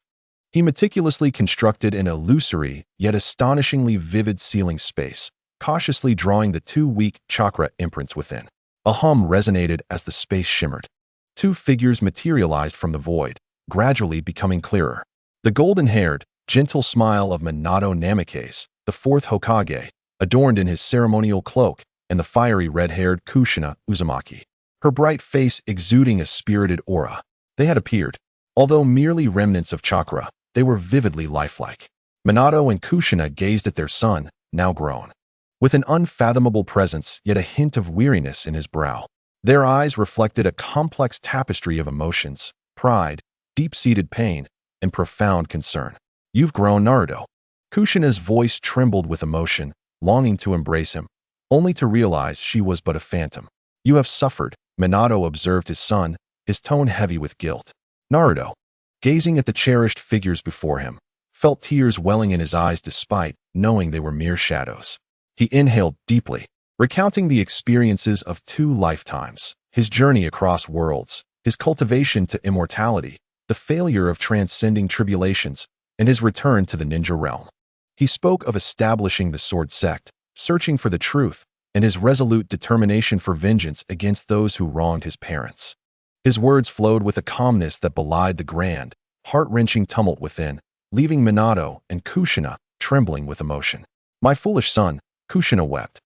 He meticulously constructed an illusory yet astonishingly vivid sealing space, cautiously drawing the 2 weak chakra imprints within. A hum resonated as the space shimmered. 2 figures materialized from the void, gradually becoming clearer. The golden-haired, gentle smile of Minato Namikaze, the 4th Hokage, adorned in his ceremonial cloak, and the fiery red-haired Kushina Uzumaki, her bright face exuding a spirited aura. They had appeared. Although merely remnants of chakra, they were vividly lifelike. Minato and Kushina gazed at their son, now grown, with an unfathomable presence yet a hint of weariness in his brow. Their eyes reflected a complex tapestry of emotions, pride, deep-seated pain, and profound concern. "You've grown, Naruto." Kushina's voice trembled with emotion, longing to embrace him, only to realize she was but a phantom. "You have suffered," Minato observed his son, his tone heavy with guilt. Naruto, gazing at the cherished figures before him, felt tears welling in his eyes despite knowing they were mere shadows. He inhaled deeply, recounting the experiences of 2 lifetimes, his journey across worlds, his cultivation to immortality, the failure of transcending tribulations, and his return to the ninja realm. He spoke of establishing the sword sect, searching for the truth, and his resolute determination for vengeance against those who wronged his parents. His words flowed with a calmness that belied the grand, heart-wrenching tumult within, leaving Minato and Kushina trembling with emotion. "My foolish son," Kushina wept,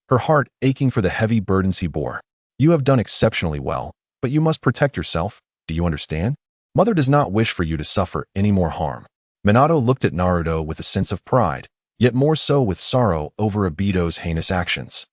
her heart aching for the heavy burdens he bore. "You have done exceptionally well, but you must protect yourself. Do you understand? Mother does not wish for you to suffer any more harm." Minato looked at Naruto with a sense of pride, yet more so with sorrow over Obito's heinous actions.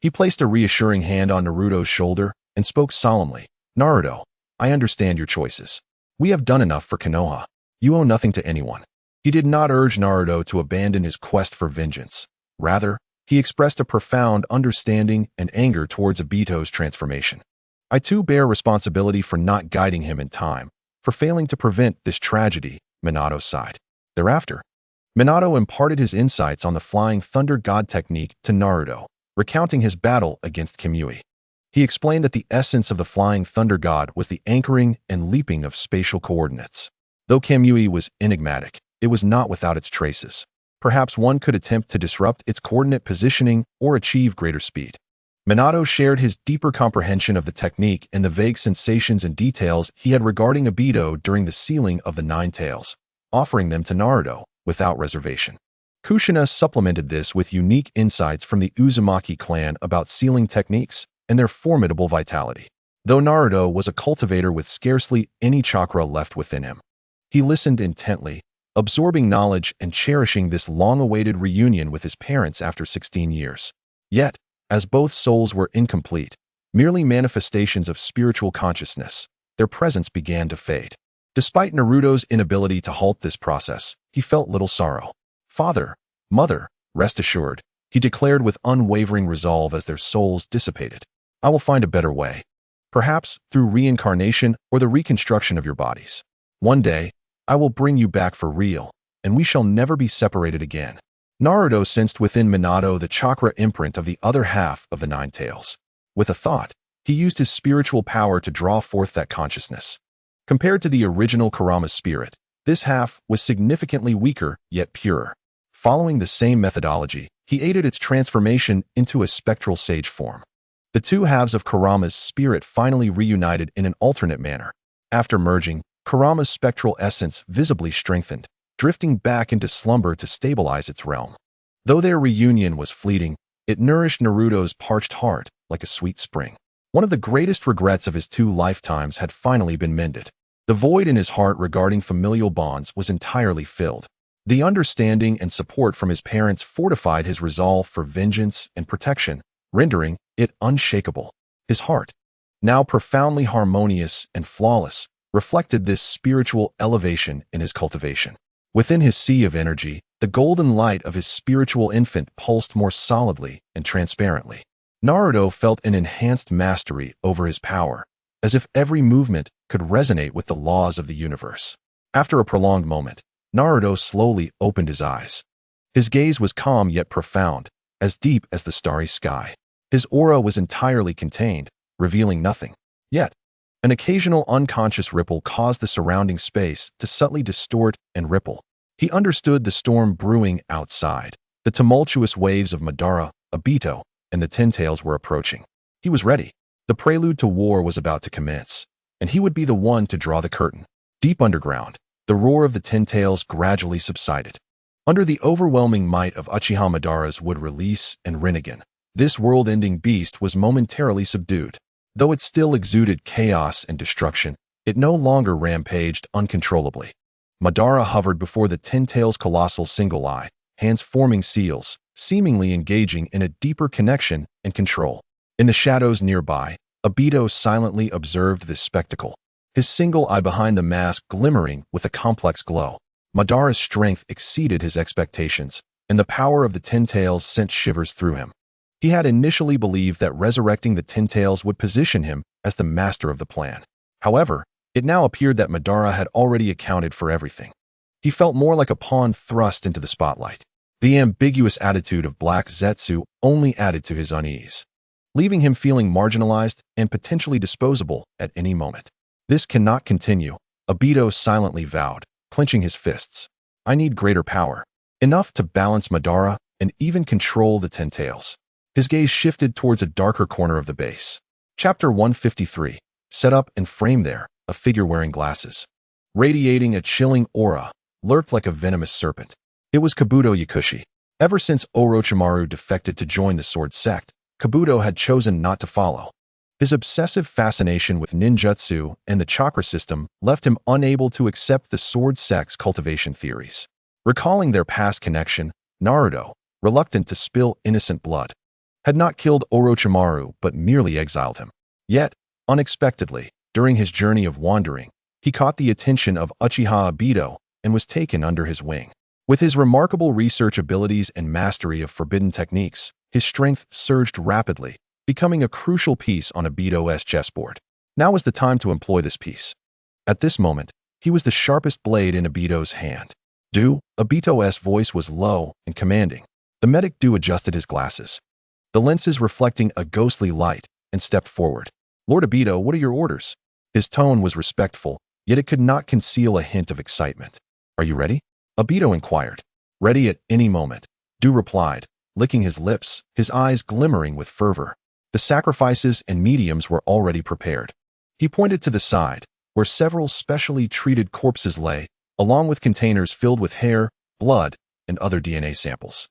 He placed a reassuring hand on Naruto's shoulder and spoke solemnly. "Naruto, I understand your choices. We have done enough for Konoha. You owe nothing to anyone." He did not urge Naruto to abandon his quest for vengeance. Rather, he expressed a profound understanding and anger towards Obito's transformation. "I too bear responsibility for not guiding him in time, for failing to prevent this tragedy," Minato sighed. Thereafter, Minato imparted his insights on the Flying Thunder God technique to Naruto, recounting his battle against Kamui. He explained that the essence of the Flying Thunder God was the anchoring and leaping of spatial coordinates. Though Kamui was enigmatic, it was not without its traces. Perhaps one could attempt to disrupt its coordinate positioning or achieve greater speed. Minato shared his deeper comprehension of the technique and the vague sensations and details he had regarding Obito during the sealing of the Nine-Tails, offering them to Naruto without reservation. Kushina supplemented this with unique insights from the Uzumaki clan about sealing techniques and their formidable vitality. Though Naruto was a cultivator with scarcely any chakra left within him, he listened intently, absorbing knowledge and cherishing this long-awaited reunion with his parents after 16 years. Yet, as both souls were incomplete, merely manifestations of spiritual consciousness, their presence began to fade. Despite Naruto's inability to halt this process, he felt little sorrow. "Father, mother, rest assured," he declared with unwavering resolve as their souls dissipated. "I will find a better way. Perhaps through reincarnation or the reconstruction of your bodies. One day, I will bring you back for real, and we shall never be separated again." Naruto sensed within Minato the chakra imprint of the other half of the Nine-Tails. With a thought, he used his spiritual power to draw forth that consciousness. Compared to the original Kurama's spirit, this half was significantly weaker yet purer. Following the same methodology, he aided its transformation into a spectral sage form. The two halves of Kurama's spirit finally reunited in an alternate manner. After merging, Kurama's spectral essence visibly strengthened, drifting back into slumber to stabilize its realm. Though their reunion was fleeting, it nourished Naruto's parched heart like a sweet spring. One of the greatest regrets of his 2 lifetimes had finally been mended. The void in his heart regarding familial bonds was entirely filled. The understanding and support from his parents fortified his resolve for vengeance and protection, rendering it unshakable. His heart, now profoundly harmonious and flawless, reflected this spiritual elevation in his cultivation. Within his sea of energy, the golden light of his spiritual infant pulsed more solidly and transparently. Naruto felt an enhanced mastery over his power, as if every movement could resonate with the laws of the universe. After a prolonged moment, Naruto slowly opened his eyes. His gaze was calm yet profound, as deep as the starry sky. His aura was entirely contained, revealing nothing. Yet, an occasional unconscious ripple caused the surrounding space to subtly distort and ripple. He understood the storm brewing outside. The tumultuous waves of Madara, Obito, and the Ten-Tails were approaching. He was ready. The prelude to war was about to commence, and he would be the one to draw the curtain. Deep underground, the roar of the Ten-Tails gradually subsided. Under the overwhelming might of Uchiha Madara's would release and Rinnegan, this world-ending beast was momentarily subdued. Though it still exuded chaos and destruction, it no longer rampaged uncontrollably. Madara hovered before the Ten-Tails' colossal single eye, hands forming seals, seemingly engaging in a deeper connection and control. In the shadows nearby, Obito silently observed this spectacle, his single eye behind the mask glimmering with a complex glow. Madara's strength exceeded his expectations, and the power of the Ten-Tails sent shivers through him. He had initially believed that resurrecting the Ten-Tails would position him as the master of the plan. However, it now appeared that Madara had already accounted for everything. He felt more like a pawn thrust into the spotlight. The ambiguous attitude of Black Zetsu only added to his unease, leaving him feeling marginalized and potentially disposable at any moment. "This cannot continue," Obito silently vowed, clenching his fists. "I need greater power. Enough to balance Madara and even control the Ten-Tails." His gaze shifted towards a darker corner of the base. Chapter 153. Set up and framed there, a figure wearing glasses, radiating a chilling aura, lurked like a venomous serpent. It was Kabuto Yakushi. Ever since Orochimaru defected to join the Sword Sect, Kabuto had chosen not to follow. His obsessive fascination with ninjutsu and the chakra system left him unable to accept the Sword Sect's cultivation theories. Recalling their past connection, Naruto, reluctant to spill innocent blood, had not killed Orochimaru but merely exiled him. Yet, unexpectedly, during his journey of wandering, he caught the attention of Uchiha Obito and was taken under his wing. With his remarkable research abilities and mastery of forbidden techniques, his strength surged rapidly, becoming a crucial piece on Obito's chessboard. Now was the time to employ this piece. At this moment, he was the sharpest blade in Obito's hand. Obito's voice was low and commanding. The medic adjusted his glasses, the lenses reflecting a ghostly light, and stepped forward. "Lord Obito, what are your orders?" His tone was respectful, yet it could not conceal a hint of excitement. "Are you ready?" Obito inquired. "Ready at any moment," Du replied, licking his lips, his eyes glimmering with fervor. The sacrifices and mediums were already prepared. He pointed to the side, where several specially treated corpses lay, along with containers filled with hair, blood, and other DNA samples.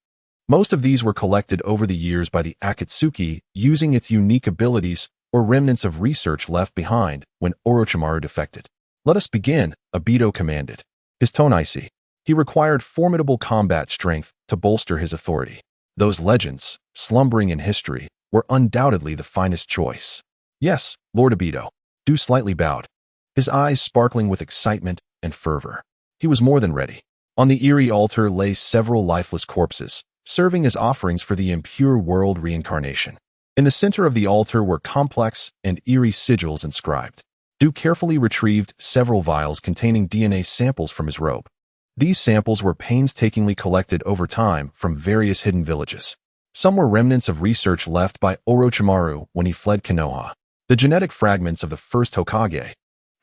Most of these were collected over the years by the Akatsuki using its unique abilities or remnants of research left behind when Orochimaru defected. "Let us begin," Obito commanded. His tone icy. He required formidable combat strength to bolster his authority. Those legends, slumbering in history, were undoubtedly the finest choice. "Yes, Lord Obito." Du slightly bowed, his eyes sparkling with excitement and fervor. He was more than ready. On the eerie altar lay several lifeless corpses, serving as offerings for the impure world reincarnation. In the center of the altar were complex and eerie sigils inscribed. Du carefully retrieved several vials containing DNA samples from his robe. These samples were painstakingly collected over time from various hidden villages. Some were remnants of research left by Orochimaru when he fled Konoha. The genetic fragments of the first Hokage,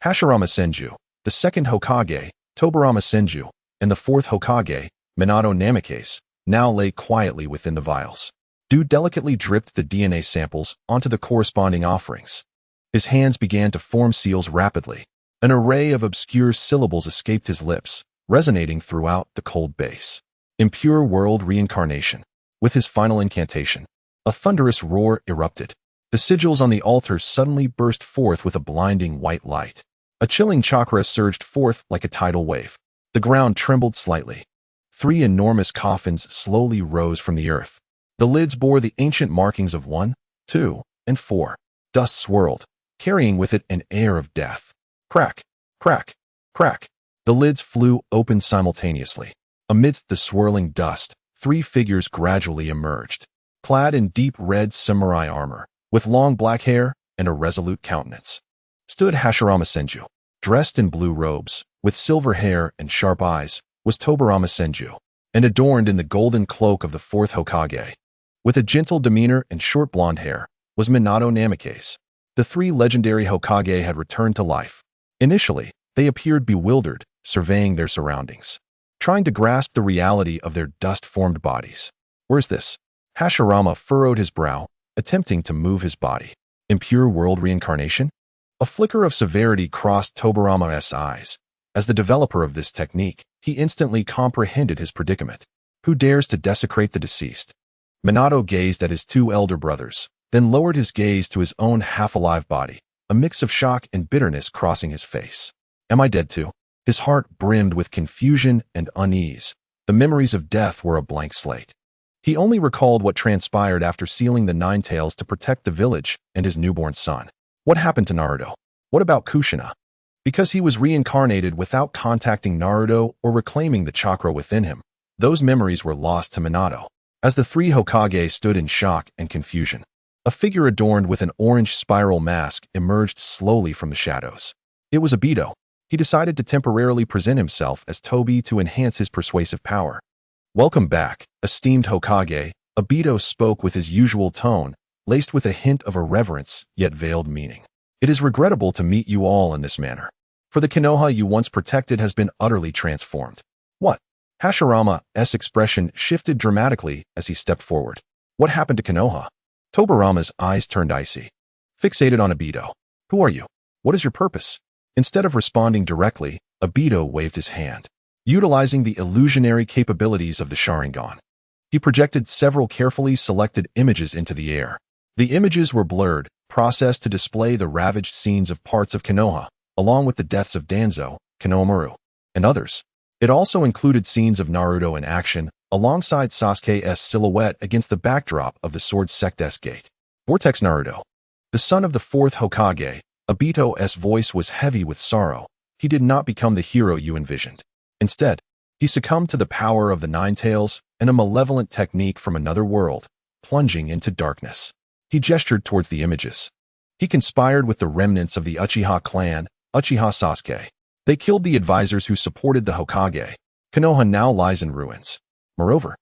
Hashirama Senju, the second Hokage, Tobirama Senju, and the fourth Hokage, Minato Namikaze, now lay quietly within the vials. Du delicately dripped the DNA samples onto the corresponding offerings. His hands began to form seals rapidly. An array of obscure syllables escaped his lips, resonating throughout the cold base. Impure world reincarnation. With his final incantation, a thunderous roar erupted. The sigils on the altar suddenly burst forth with a blinding white light. A chilling chakra surged forth like a tidal wave. The ground trembled slightly. 3 enormous coffins slowly rose from the earth. The lids bore the ancient markings of 1, 2, and 4. Dust swirled, carrying with it an air of death. Crack, crack, crack. The lids flew open simultaneously. Amidst the swirling dust, 3 figures gradually emerged, clad in deep red samurai armor, with long black hair and a resolute countenance. Stood Hashirama Senju. Dressed in blue robes, with silver hair and sharp eyes, was Tobirama Senju, and adorned in the golden cloak of the fourth Hokage. With a gentle demeanor and short blonde hair, was Minato Namikaze. The 3 legendary Hokage had returned to life. Initially, they appeared bewildered, surveying their surroundings, trying to grasp the reality of their dust-formed bodies. "Where's this?" Hashirama furrowed his brow, attempting to move his body. "Impure world reincarnation?" A flicker of severity crossed Tobirama's eyes. As the developer of this technique, he instantly comprehended his predicament. Who dares to desecrate the deceased? Minato gazed at his 2 elder brothers, then lowered his gaze to his own half-alive body, a mix of shock and bitterness crossing his face. "Am I dead too?" His heart brimmed with confusion and unease. The memories of death were a blank slate. He only recalled what transpired after sealing the Nine-Tails to protect the village and his newborn son. What happened to Naruto? What about Kushina? Because he was reincarnated without contacting Naruto or reclaiming the chakra within him, those memories were lost to Minato. As the 3 Hokage stood in shock and confusion, a figure adorned with an orange spiral mask emerged slowly from the shadows. It was Obito. He decided to temporarily present himself as Tobi to enhance his persuasive power. "Welcome back, esteemed Hokage," Obito spoke with his usual tone, laced with a hint of irreverence yet veiled meaning. "It is regrettable to meet you all in this manner, for the Konoha you once protected has been utterly transformed." "What?" Hashirama's expression shifted dramatically as he stepped forward. "What happened to Konoha?" Tobirama's eyes turned icy, fixated on Obito. "Who are you? What is your purpose?" Instead of responding directly, Obito waved his hand, utilizing the illusionary capabilities of the Sharingan. He projected several carefully selected images into the air. The images were blurred, processed to display the ravaged scenes of parts of Konoha, along with the deaths of Danzo, Konohamaru, and others. It also included scenes of Naruto in action, alongside Sasuke's silhouette against the backdrop of the Sword Sect's gate. Vortex Naruto, the son of the fourth Hokage, Obito's voice was heavy with sorrow. He did not become the hero you envisioned. Instead, he succumbed to the power of the Nine-Tails and a malevolent technique from another world, plunging into darkness. He gestured towards the images. He conspired with the remnants of the Uchiha clan, Uchiha Sasuke. They killed the advisors who supported the Hokage. Konoha now lies in ruins. Moreover,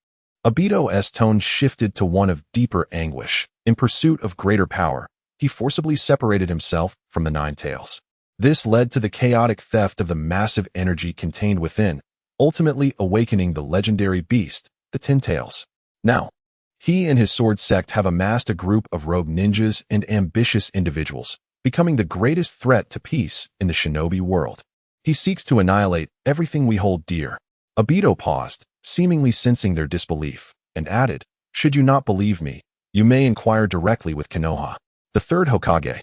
Obito's tone shifted to one of deeper anguish. In pursuit of greater power, he forcibly separated himself from the Nine-Tails. This led to the chaotic theft of the massive energy contained within, ultimately awakening the legendary beast, the Nine-Tails. Now, he and his sword sect have amassed a group of rogue ninjas and ambitious individuals, becoming the greatest threat to peace in the shinobi world. He seeks to annihilate everything we hold dear. Obito paused, seemingly sensing their disbelief, and added, "Should you not believe me, you may inquire directly with Konoha, the third Hokage.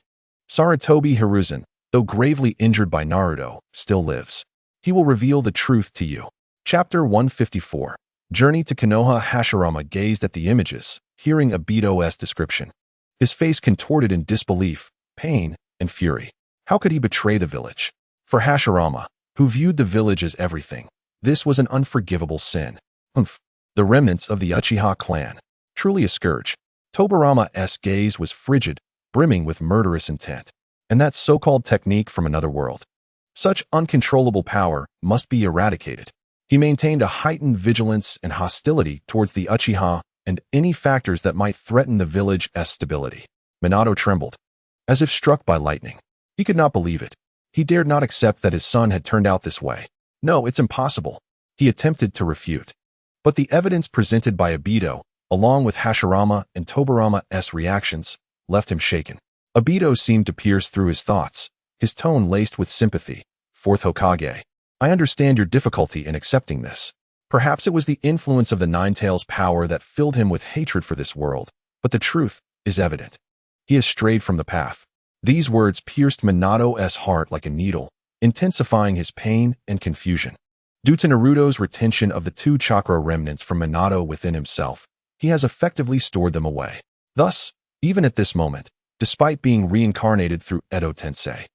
Sarutobi Hiruzen, though gravely injured by Naruto, still lives. He will reveal the truth to you." Chapter 154. Journey to Konoha. Hashirama gazed at the images, hearing Obito's description. His face contorted in disbelief, pain, and fury. How could he betray the village? For Hashirama, who viewed the village as everything, this was an unforgivable sin. The remnants of the Uchiha clan. Truly a scourge. Tobirama's gaze was frigid, brimming with murderous intent. And that so-called technique from another world. Such uncontrollable power must be eradicated. He maintained a heightened vigilance and hostility towards the Uchiha and any factors that might threaten the village's stability. Minato trembled, as if struck by lightning. He could not believe it. He dared not accept that his son had turned out this way. "No, it's impossible," he attempted to refute. But the evidence presented by Obito, along with Hashirama and Tobirama's reactions, left him shaken. Obito seemed to pierce through his thoughts, his tone laced with sympathy. "Fourth Hokage, I understand your difficulty in accepting this. Perhaps it was the influence of the Nine-Tails power that filled him with hatred for this world, but the truth is evident. He has strayed from the path." These words pierced Minato's heart like a needle, intensifying his pain and confusion. Due to Naruto's retention of the two chakra remnants from Minato within himself, he has effectively stored them away. Thus, even at this moment, despite being reincarnated through Edo Tensei,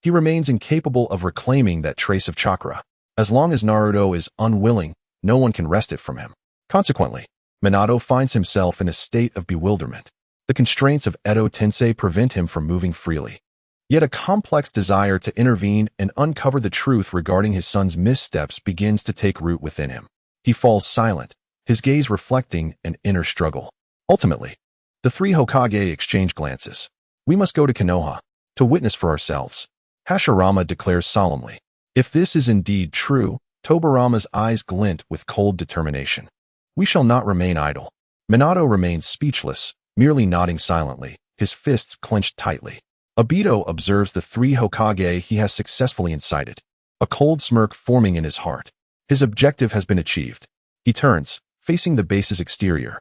he remains incapable of reclaiming that trace of chakra. As long as Naruto is unwilling, no one can wrest it from him. Consequently, Minato finds himself in a state of bewilderment. The constraints of Edo Tensei prevent him from moving freely. Yet a complex desire to intervene and uncover the truth regarding his son's missteps begins to take root within him. He falls silent, his gaze reflecting an inner struggle. Ultimately, the three Hokage exchange glances. "We must go to Konoha to witness for ourselves," Hashirama declares solemnly. If this is indeed true, Tobirama's eyes glint with cold determination. "We shall not remain idle." Minato remains speechless, merely nodding silently, his fists clenched tightly. Obito observes the three Hokage he has successfully incited, a cold smirk forming in his heart. His objective has been achieved. He turns, facing the base's exterior,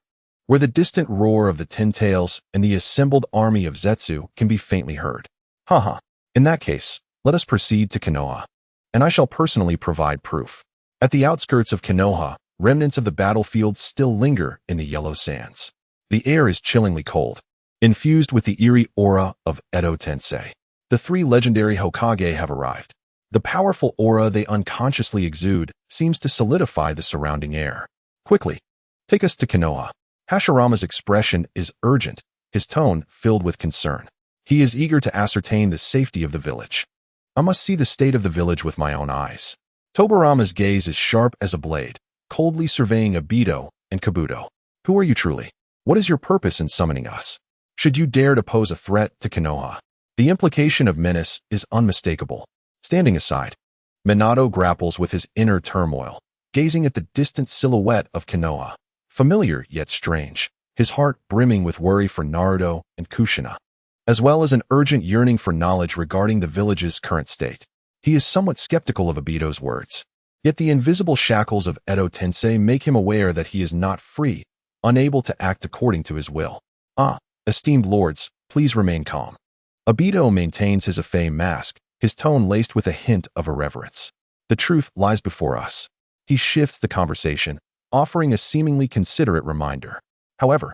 where the distant roar of the Nine-Tails and the assembled army of Zetsu can be faintly heard. Haha. In that case, let us proceed to Konoha, and I shall personally provide proof. At the outskirts of Konoha, remnants of the battlefield still linger in the yellow sands. The air is chillingly cold, infused with the eerie aura of Edo Tensei. The three legendary Hokage have arrived. The powerful aura they unconsciously exude seems to solidify the surrounding air. "Quickly, take us to Konoha." Hashirama's expression is urgent, his tone filled with concern. He is eager to ascertain the safety of the village. "I must see the state of the village with my own eyes." Tobirama's gaze is sharp as a blade, coldly surveying Obito and Kabuto. "Who are you truly? What is your purpose in summoning us? Should you dare to pose a threat to Konoha?" The implication of menace is unmistakable. Standing aside, Minato grapples with his inner turmoil, gazing at the distant silhouette of Konoha, familiar yet strange, his heart brimming with worry for Naruto and Kushina, as well as an urgent yearning for knowledge regarding the village's current state. He is somewhat skeptical of Obito's words, yet the invisible shackles of Edo Tensei make him aware that he is not free, unable to act according to his will. Esteemed lords, please remain calm." Obito maintains his effete mask, his tone laced with a hint of irreverence. "The truth lies before us." He shifts the conversation, offering a seemingly considerate reminder. "However,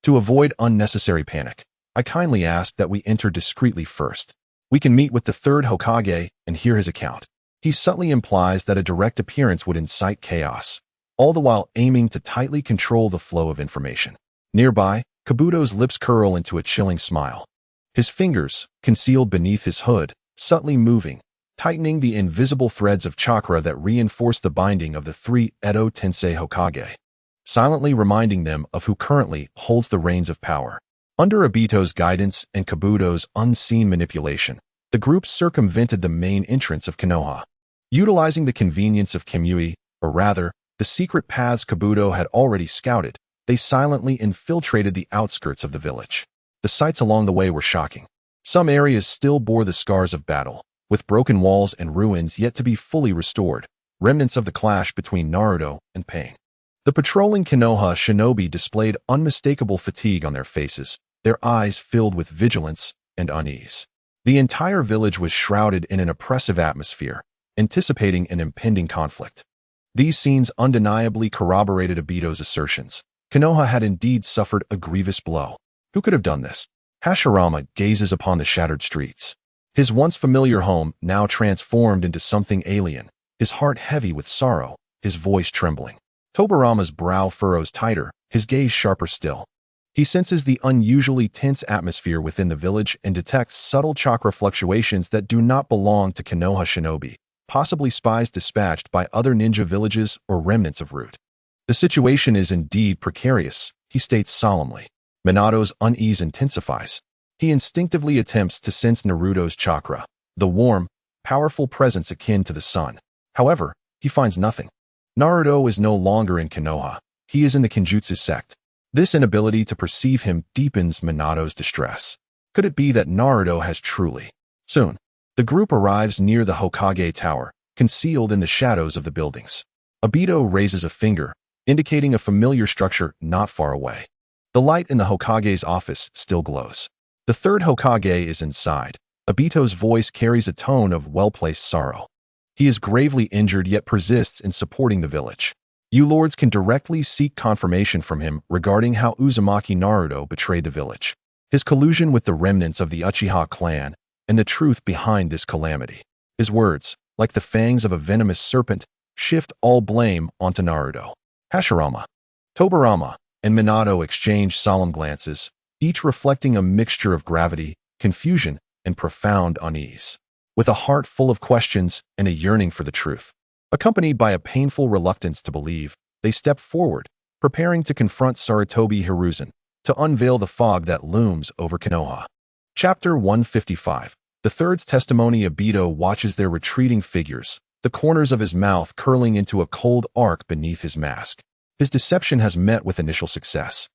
to avoid unnecessary panic, I kindly ask that we enter discreetly first. We can meet with the third Hokage and hear his account." He subtly implies that a direct appearance would incite chaos, all the while aiming to tightly control the flow of information. Nearby, Kabuto's lips curl into a chilling smile. His fingers, concealed beneath his hood, subtly moving, tightening the invisible threads of chakra that reinforce the binding of the three Edo Tensei Hokage, silently reminding them of who currently holds the reins of power. Under Obito's guidance and Kabuto's unseen manipulation, The group circumvented the main entrance of Konoha. Utilizing the convenience of Kamui, or rather, the secret paths Kabuto had already scouted, they silently infiltrated the outskirts of the village. The sights along the way were shocking. Some areas still bore the scars of battle, with broken walls and ruins yet to be fully restored, remnants of the clash between Naruto and Pain. The patrolling Konoha shinobi displayed unmistakable fatigue on their faces, their eyes filled with vigilance and unease. The entire village was shrouded in an oppressive atmosphere, anticipating an impending conflict. These scenes undeniably corroborated Obito's assertions. Konoha had indeed suffered a grievous blow. Who could have done this? Hashirama gazes upon the shattered streets. His once familiar home now transformed into something alien, his heart heavy with sorrow, his voice trembling. Tobirama's brow furrows tighter, his gaze sharper still. He senses the unusually tense atmosphere within the village and detects subtle chakra fluctuations that do not belong to Konoha shinobi, possibly spies dispatched by other ninja villages or remnants of Root. The situation is indeed precarious, he states solemnly. Minato's unease intensifies. He instinctively attempts to sense Naruto's chakra, the warm, powerful presence akin to the sun. However, he finds nothing. Naruto is no longer in Konoha. He is in the Kenjutsu sect. This inability to perceive him deepens Minato's distress. Could it be that Naruto has truly? Soon, the group arrives near the Hokage Tower, concealed in the shadows of the buildings. Obito raises a finger, indicating a familiar structure not far away. The light in the Hokage's office still glows. The third Hokage is inside. Obito's voice carries a tone of well-placed sorrow. He is gravely injured yet persists in supporting the village. You lords can directly seek confirmation from him regarding how Uzumaki Naruto betrayed the village, his collusion with the remnants of the Uchiha clan, and the truth behind this calamity. His words, like the fangs of a venomous serpent, shift all blame onto Naruto. Hashirama, Tobirama, and Minato exchange solemn glances, each reflecting a mixture of gravity, confusion, and profound unease. With a heart full of questions and a yearning for the truth, accompanied by a painful reluctance to believe, they step forward, preparing to confront Sarutobi Hiruzen, to unveil the fog that looms over Konoha. Chapter 155. The third's testimony. Obito watches their retreating figures, the corners of his mouth curling into a cold arc beneath his mask. His deception has met with initial success.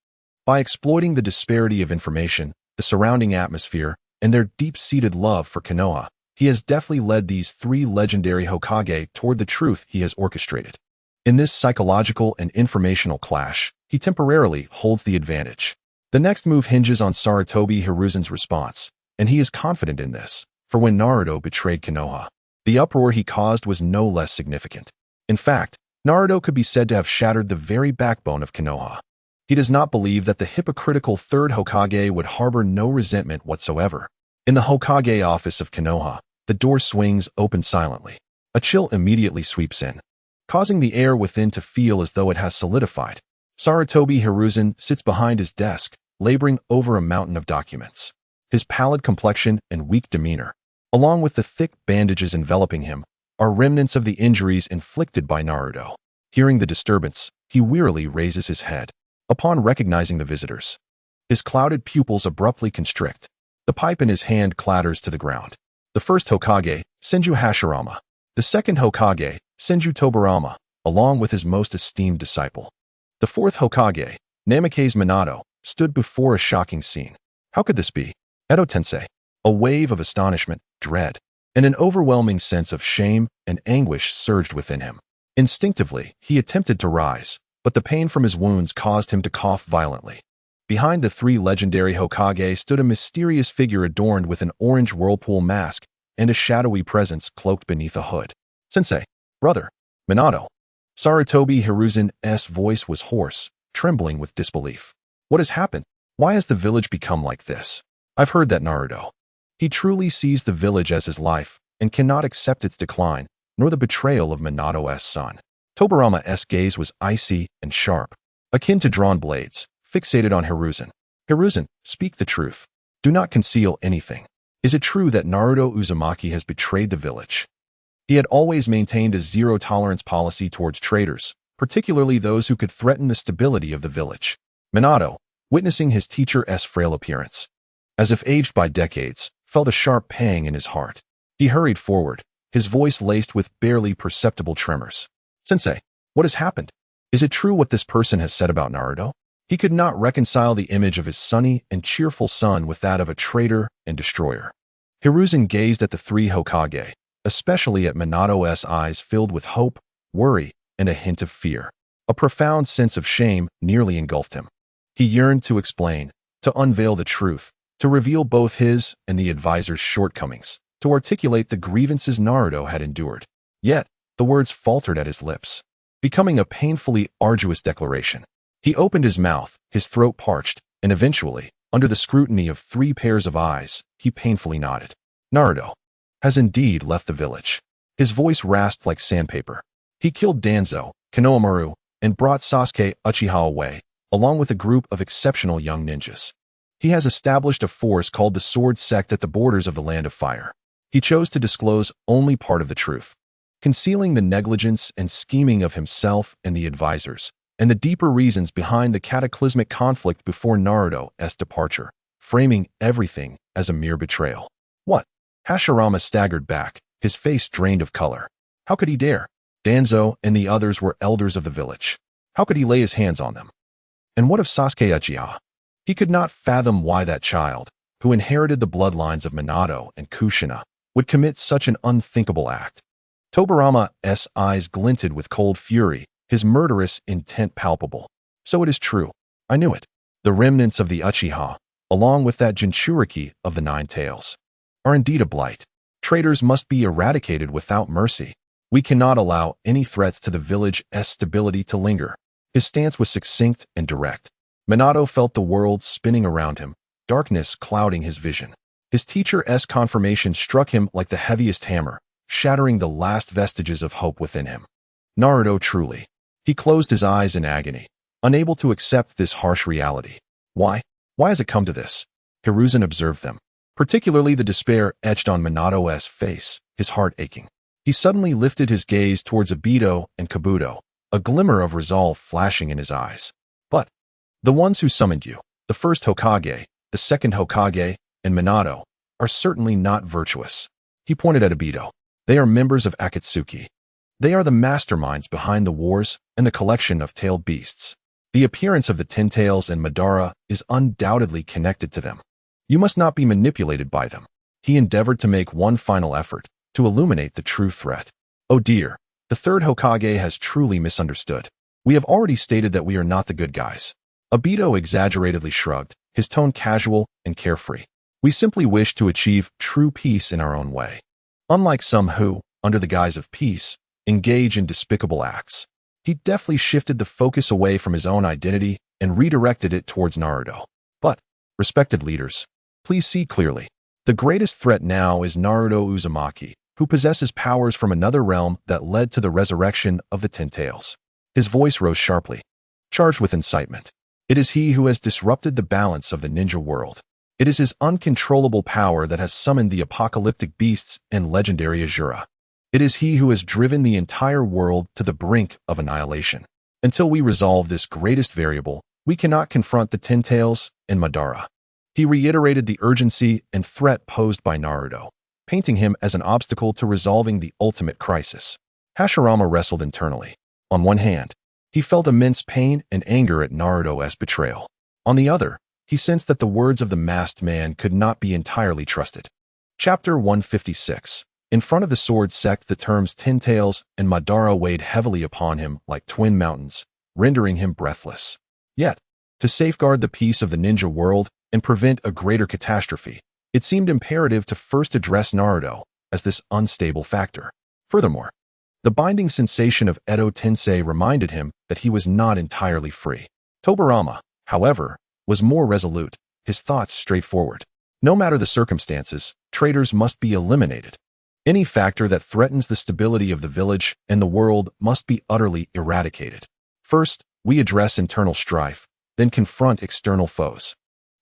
By exploiting the disparity of information, the surrounding atmosphere, and their deep-seated love for Konoha, he has deftly led these three legendary Hokage toward the truth he has orchestrated. In this psychological and informational clash, he temporarily holds the advantage. The next move hinges on Sarutobi Hiruzen's response, and he is confident in this, for when Naruto betrayed Konoha, the uproar he caused was no less significant. In fact, Naruto could be said to have shattered the very backbone of Konoha. He does not believe that the hypocritical third Hokage would harbor no resentment whatsoever. In the Hokage office of Konoha, the door swings open silently. A chill immediately sweeps in, causing the air within to feel as though it has solidified. Sarutobi Hiruzen sits behind his desk, laboring over a mountain of documents. His pallid complexion and weak demeanor, along with the thick bandages enveloping him, are remnants of the injuries inflicted by Naruto. Hearing the disturbance, he wearily raises his head. Upon recognizing the visitors, his clouded pupils abruptly constrict. The pipe in his hand clatters to the ground. The first Hokage, Senju Hashirama. The second Hokage, Senju Tobirama, along with his most esteemed disciple. The fourth Hokage, Namikaze Minato, stood before a shocking scene. How could this be? Edo Tensei. A wave of astonishment, dread, and an overwhelming sense of shame and anguish surged within him. Instinctively, he attempted to rise, but the pain from his wounds caused him to cough violently. Behind the three legendary Hokage stood a mysterious figure adorned with an orange whirlpool mask and a shadowy presence cloaked beneath a hood. Sensei, brother, Minato. Sarutobi Hiruzen's voice was hoarse, trembling with disbelief. What has happened? Why has the village become like this? I've heard that Naruto. He truly sees the village as his life and cannot accept its decline, nor the betrayal of Minato's son. Tobirama's gaze was icy and sharp, akin to drawn blades, fixated on Hiruzen. Hiruzen, speak the truth. Do not conceal anything. Is it true that Naruto Uzumaki has betrayed the village? He had always maintained a zero-tolerance policy towards traitors, particularly those who could threaten the stability of the village. Minato, witnessing his teacher's frail appearance, as if aged by decades, felt a sharp pang in his heart. He hurried forward, his voice laced with barely perceptible tremors. "Sensei, what has happened? Is it true what this person has said about Naruto?" He could not reconcile the image of his sunny and cheerful son with that of a traitor and destroyer. Hiruzen gazed at the three Hokage, especially at Minato's eyes filled with hope, worry, and a hint of fear. A profound sense of shame nearly engulfed him. He yearned to explain, to unveil the truth, to reveal both his and the advisor's shortcomings, to articulate the grievances Naruto had endured. Yet, the words faltered at his lips, becoming a painfully arduous declaration. He opened his mouth, his throat parched, and eventually, under the scrutiny of 3 pairs of eyes, he painfully nodded. "Naruto has indeed left the village." His voice rasped like sandpaper. "He killed Danzo, Konohamaru, and brought Sasuke Uchiha away, along with a group of exceptional young ninjas. He has established a force called the Sword Sect at the borders of the Land of Fire. He chose to disclose only part of the truth, concealing the negligence and scheming of himself and the advisors, and the deeper reasons behind the cataclysmic conflict before Naruto's departure, framing everything as a mere betrayal." "What?" Hashirama staggered back, his face drained of color. How could he dare? Danzo and the others were elders of the village. How could he lay his hands on them? And what of Sasuke Uchiha? He could not fathom why that child, who inherited the bloodlines of Minato and Kushina, would commit such an unthinkable act. Tobirama's eyes glinted with cold fury, his murderous intent palpable. "So it is true. I knew it. The remnants of the Uchiha, along with that Jinchuriki of the Nine-Tails, are indeed a blight. Traitors must be eradicated without mercy. We cannot allow any threats to the village's stability to linger." His stance was succinct and direct. Minato felt the world spinning around him, darkness clouding his vision. His teacher's confirmation struck him like the heaviest hammer, shattering the last vestiges of hope within him. Naruto truly. He closed his eyes in agony, unable to accept this harsh reality. Why? Why has it come to this? Hiruzen observed them, particularly the despair etched on Minato's face, his heart aching. He suddenly lifted his gaze towards Obito and Kabuto, a glimmer of resolve flashing in his eyes. "But the ones who summoned you, the first Hokage, the second Hokage, and Minato, are certainly not virtuous." He pointed at Obito. "They are members of Akatsuki. They are the masterminds behind the wars and the collection of tailed beasts. The appearance of the Ten-Tails and Madara is undoubtedly connected to them. You must not be manipulated by them." He endeavored to make one final effort to illuminate the true threat. "Oh dear, the third Hokage has truly misunderstood. We have already stated that we are not the good guys." Obito exaggeratedly shrugged, his tone casual and carefree. "We simply wish to achieve true peace in our own way. Unlike some who, under the guise of peace, engage in despicable acts." He deftly shifted the focus away from his own identity and redirected it towards Naruto. "But, respected leaders, please see clearly. The greatest threat now is Naruto Uzumaki, who possesses powers from another realm that led to the resurrection of the Ten-Tails." His voice rose sharply, charged with incitement. "It is he who has disrupted the balance of the ninja world. It is his uncontrollable power that has summoned the apocalyptic beasts and legendary Asura. It is he who has driven the entire world to the brink of annihilation. Until we resolve this greatest variable, we cannot confront the Ten-Tails and Madara." He reiterated the urgency and threat posed by Naruto, painting him as an obstacle to resolving the ultimate crisis. Hashirama wrestled internally. On one hand, he felt immense pain and anger at Naruto's betrayal. On the other, he sensed that the words of the masked man could not be entirely trusted. Chapter 156. In front of the Sword Sect, the terms Ten-Tails and Madara weighed heavily upon him like twin mountains, rendering him breathless. Yet, to safeguard the peace of the ninja world and prevent a greater catastrophe, it seemed imperative to first address Naruto as this unstable factor. Furthermore, the binding sensation of Edo Tensei reminded him that he was not entirely free. Tobirama, however, was more resolute, his thoughts straightforward. No matter the circumstances, traitors must be eliminated. Any factor that threatens the stability of the village and the world must be utterly eradicated. First, we address internal strife, then confront external foes.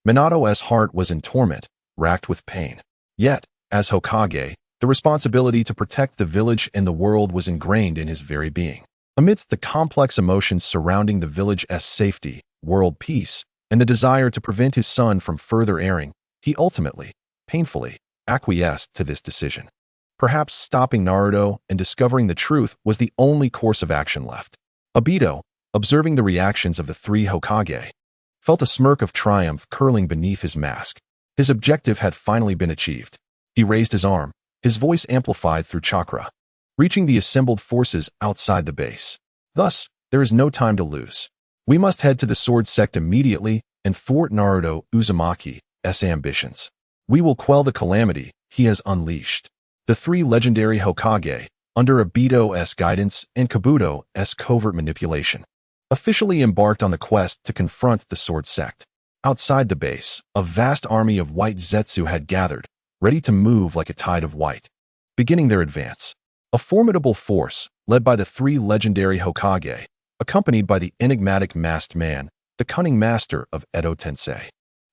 Minato's heart was in torment, racked with pain. Yet, as Hokage, the responsibility to protect the village and the world was ingrained in his very being. Amidst the complex emotions surrounding the village's safety, world peace, and the desire to prevent his son from further erring, he ultimately, painfully, acquiesced to this decision. Perhaps stopping Naruto and discovering the truth was the only course of action left. Obito, observing the reactions of the three Hokage, felt a smirk of triumph curling beneath his mask. His objective had finally been achieved. He raised his arm, his voice amplified through chakra, reaching the assembled forces outside the base. Thus, there is no time to lose. We must head to the sword sect immediately and thwart Naruto Uzumaki's ambitions. We will quell the calamity he has unleashed. The three legendary Hokage, under Obito's guidance and Kabuto's covert manipulation, officially embarked on the quest to confront the sword sect. Outside the base, a vast army of white Zetsu had gathered, ready to move like a tide of white, beginning their advance. A formidable force, led by the three legendary Hokage, accompanied by the enigmatic masked man, the cunning master of Edo Tensei,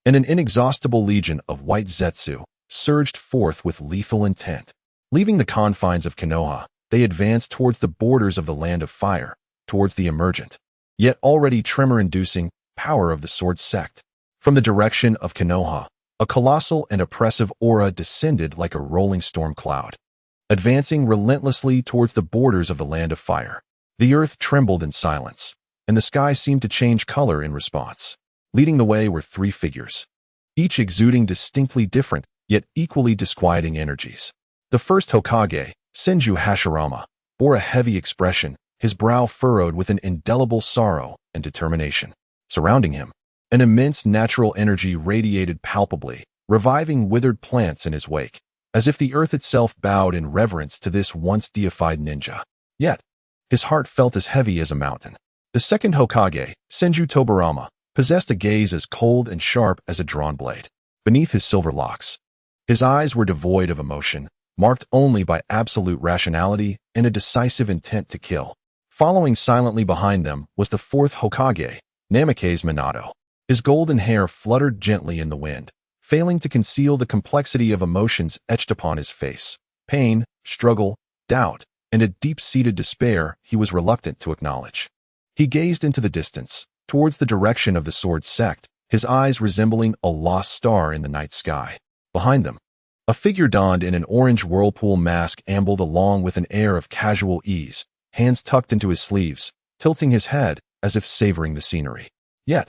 and an inexhaustible legion of white Zetsu, surged forth with lethal intent. Leaving the confines of Konoha, they advanced towards the borders of the Land of Fire, towards the emergent, yet already tremor-inducing, power of the sword sect. From the direction of Konoha, a colossal and oppressive aura descended like a rolling storm cloud. Advancing relentlessly towards the borders of the Land of Fire, the earth trembled in silence, and the sky seemed to change color in response. Leading the way were three figures, each exuding distinctly different, yet equally disquieting energies. The first Hokage, Senju Hashirama, bore a heavy expression, his brow furrowed with an indelible sorrow and determination. Surrounding him, an immense natural energy radiated palpably, reviving withered plants in his wake, as if the earth itself bowed in reverence to this once deified ninja. Yet, his heart felt as heavy as a mountain. The second Hokage, Senju Tobirama, possessed a gaze as cold and sharp as a drawn blade. Beneath his silver locks, his eyes were devoid of emotion, marked only by absolute rationality and a decisive intent to kill. Following silently behind them was the fourth Hokage, Namake's Minato. His golden hair fluttered gently in the wind, failing to conceal the complexity of emotions etched upon his face. Pain, struggle, doubt, and a deep-seated despair he was reluctant to acknowledge. He gazed into the distance, towards the direction of the sword sect, his eyes resembling a lost star in the night sky. Behind them, a figure donned in an orange whirlpool mask ambled along with an air of casual ease, hands tucked into his sleeves, tilting his head as if savoring the scenery. Yet,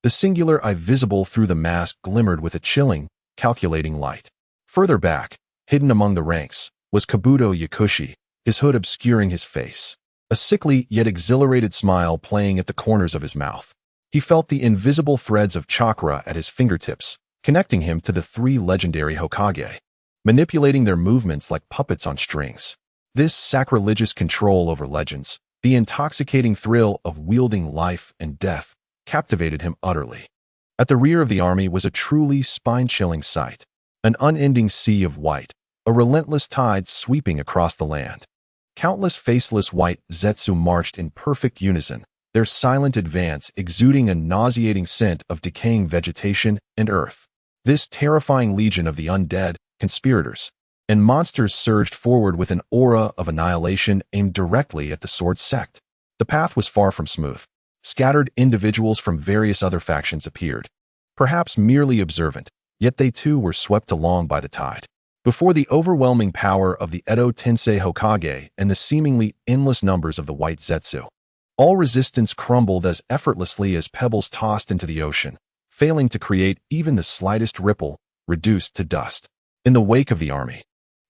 the singular eye visible through the mask glimmered with a chilling, calculating light. Further back, hidden among the ranks, was Kabuto Yakushi, his hood obscuring his face, a sickly yet exhilarated smile playing at the corners of his mouth. He felt the invisible threads of chakra at his fingertips, connecting him to the three legendary Hokage, manipulating their movements like puppets on strings. This sacrilegious control over legends, the intoxicating thrill of wielding life and death, captivated him utterly. At the rear of the army was a truly spine-chilling sight, an unending sea of white, a relentless tide sweeping across the land. Countless faceless white Zetsu marched in perfect unison, their silent advance exuding a nauseating scent of decaying vegetation and earth. This terrifying legion of the undead, conspirators, and monsters surged forward with an aura of annihilation aimed directly at the sword sect. The path was far from smooth. Scattered individuals from various other factions appeared, perhaps merely observant, yet they too were swept along by the tide. Before the overwhelming power of the Edo Tensei Hokage and the seemingly endless numbers of the white Zetsu, all resistance crumbled as effortlessly as pebbles tossed into the ocean, failing to create even the slightest ripple, reduced to dust. In the wake of the army,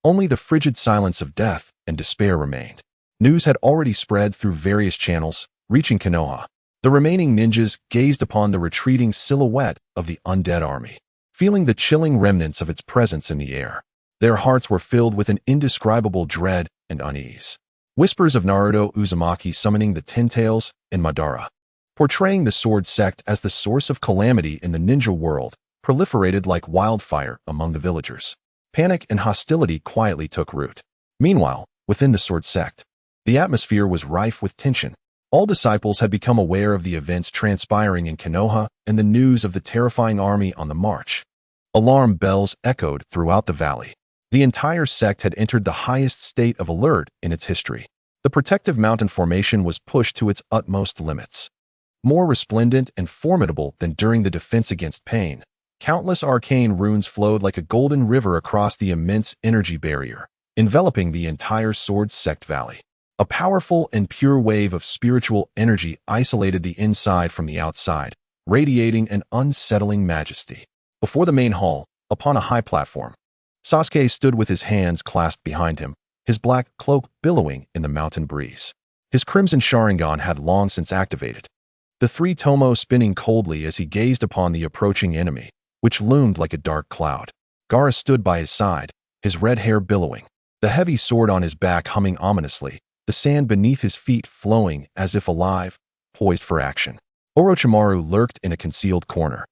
only the frigid silence of death and despair remained. News had already spread through various channels, reaching Konoha. The remaining ninjas gazed upon the retreating silhouette of the undead army, feeling the chilling remnants of its presence in the air. Their hearts were filled with an indescribable dread and unease. Whispers of Naruto Uzumaki summoning the Ten-Tails and Madara, portraying the sword sect as the source of calamity in the ninja world, proliferated like wildfire among the villagers. Panic and hostility quietly took root. Meanwhile, within the sword sect, the atmosphere was rife with tension. All disciples had become aware of the events transpiring in Konoha and the news of the terrifying army on the march. Alarm bells echoed throughout the valley. The entire sect had entered the highest state of alert in its history. The protective mountain formation was pushed to its utmost limits. More resplendent and formidable than during the defense against pain, Countless arcane runes flowed like a golden river across the immense energy barrier, enveloping the entire Sword Sect Valley. A powerful and pure wave of spiritual energy isolated the inside from the outside, radiating an unsettling majesty. Before the main hall, upon a high platform, Sasuke stood with his hands clasped behind him, his black cloak billowing in the mountain breeze. His crimson Sharingan had long since activated, the three tomo spinning coldly as he gazed upon the approaching enemy, which loomed like a dark cloud. Gaara stood by his side, his red hair billowing, the heavy sword on his back humming ominously, the sand beneath his feet flowing as if alive, poised for action. Orochimaru lurked in a concealed corner,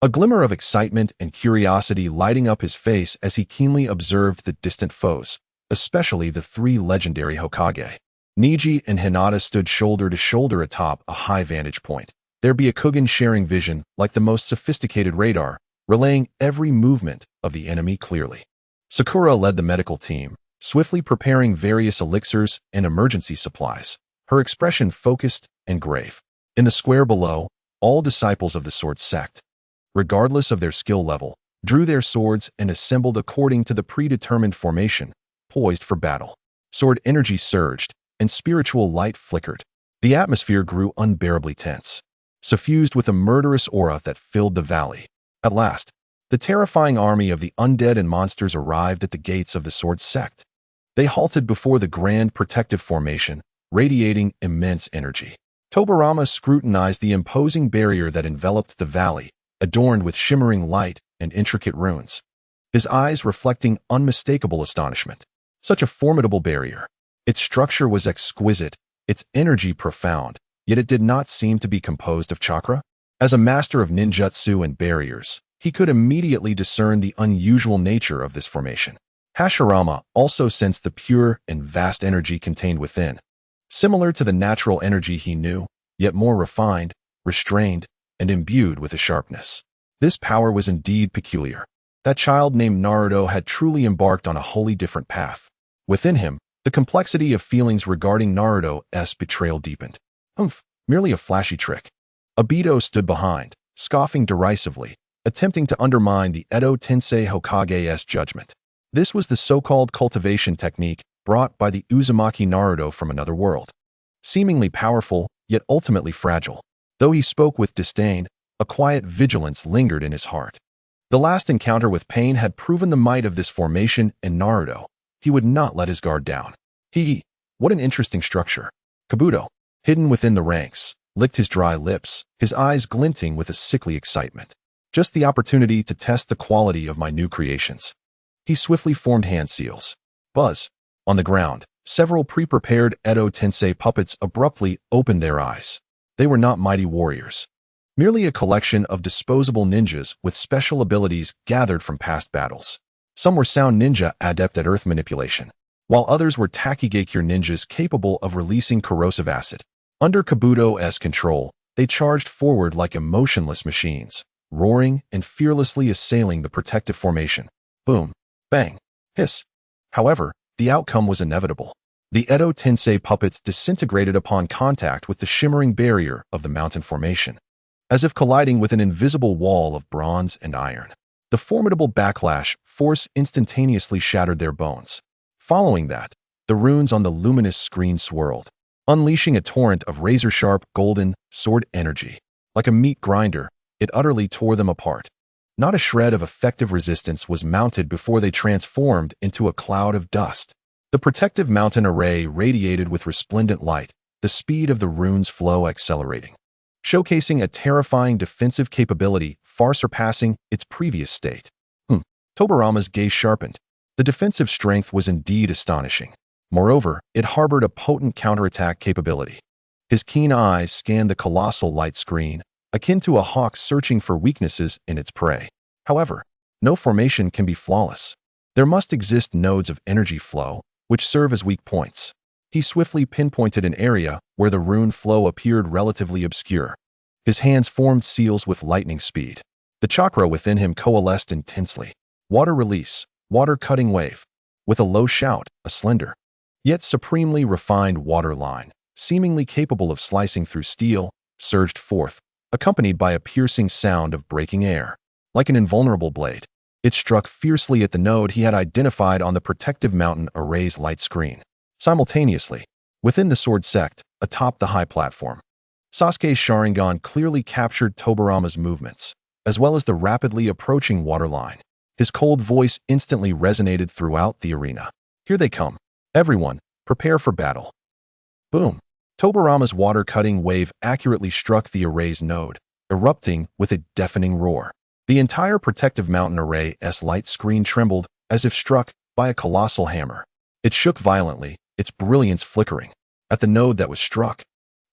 a glimmer of excitement and curiosity lighting up his face as he keenly observed the distant foes, especially the three legendary Hokage. Neji and Hinata stood shoulder to shoulder atop a high vantage point, their Byakugan sharing vision like the most sophisticated radar, relaying every movement of the enemy clearly. Sakura led the medical team, swiftly preparing various elixirs and emergency supplies, her expression focused and grave. In the square below, all disciples of the Sword Sect, regardless of their skill level, drew their swords and assembled according to the predetermined formation, poised for battle. Sword energy surged, and spiritual light flickered. The atmosphere grew unbearably tense, suffused with a murderous aura that filled the valley. At last, the terrifying army of the undead and monsters arrived at the gates of the Sword Sect. They halted before the grand protective formation, radiating immense energy. Tobirama scrutinized the imposing barrier that enveloped the valley, adorned with shimmering light and intricate runes, his eyes reflecting unmistakable astonishment. Such a formidable barrier. Its structure was exquisite, its energy profound, yet it did not seem to be composed of chakra. As a master of ninjutsu and barriers, he could immediately discern the unusual nature of this formation. Hashirama also sensed the pure and vast energy contained within, similar to the natural energy he knew, yet more refined, restrained, and imbued with a sharpness. This power was indeed peculiar. That child named Naruto had truly embarked on a wholly different path. Within him, the complexity of feelings regarding Naruto's betrayal deepened. Merely a flashy trick. Obito stood behind, scoffing derisively, attempting to undermine the Edo Tensei Hokage's judgment. This was the so-called cultivation technique brought by the Uzumaki Naruto from another world. Seemingly powerful, yet ultimately fragile. Though he spoke with disdain, a quiet vigilance lingered in his heart. The last encounter with pain had proven the might of this formation, and Naruto, he would not let his guard down. What an interesting structure. Kabuto, hidden within the ranks, licked his dry lips, his eyes glinting with a sickly excitement. Just the opportunity to test the quality of my new creations. He swiftly formed hand seals. Buzz. On the ground, several pre-prepared Edo Tensei puppets abruptly opened their eyes. They were not mighty warriors, merely a collection of disposable ninjas with special abilities gathered from past battles. Some were sound ninja adept at earth manipulation, while others were Takigakure ninjas capable of releasing corrosive acid. Under Kabuto's control, they charged forward like emotionless machines, roaring and fearlessly assailing the protective formation. Boom, bang, hiss. However, the outcome was inevitable. The Edo Tensei puppets disintegrated upon contact with the shimmering barrier of the mountain formation, as if colliding with an invisible wall of bronze and iron. The formidable backlash force instantaneously shattered their bones. Following that, the runes on the luminous screen swirled, unleashing a torrent of razor-sharp golden sword energy. Like a meat grinder, it utterly tore them apart. Not a shred of effective resistance was mounted before they transformed into a cloud of dust. The protective mountain array radiated with resplendent light, the speed of the rune's flow accelerating, showcasing a terrifying defensive capability far surpassing its previous state. Tobirama's gaze sharpened. The defensive strength was indeed astonishing. Moreover, it harbored a potent counterattack capability. His keen eyes scanned the colossal light screen, akin to a hawk searching for weaknesses in its prey. However, no formation can be flawless. There must exist nodes of energy flow, which serve as weak points. He swiftly pinpointed an area where the rune flow appeared relatively obscure. His hands formed seals with lightning speed. The chakra within him coalesced intensely. Water release, water cutting wave. With a low shout, a slender, yet supremely refined water line, seemingly capable of slicing through steel, surged forth, accompanied by a piercing sound of breaking air. Like an invulnerable blade, it struck fiercely at the node he had identified on the protective mountain array's light screen. Simultaneously, within the sword sect, atop the high platform, Sasuke's Sharingan clearly captured Tobarama's movements, as well as the rapidly approaching waterline. His cold voice instantly resonated throughout the arena. Here they come. Everyone, prepare for battle. Boom. Tobarama's water-cutting wave accurately struck the array's node, erupting with a deafening roar. The entire protective mountain array's light screen trembled as if struck by a colossal hammer. It shook violently, its brilliance flickering. At the node that was struck,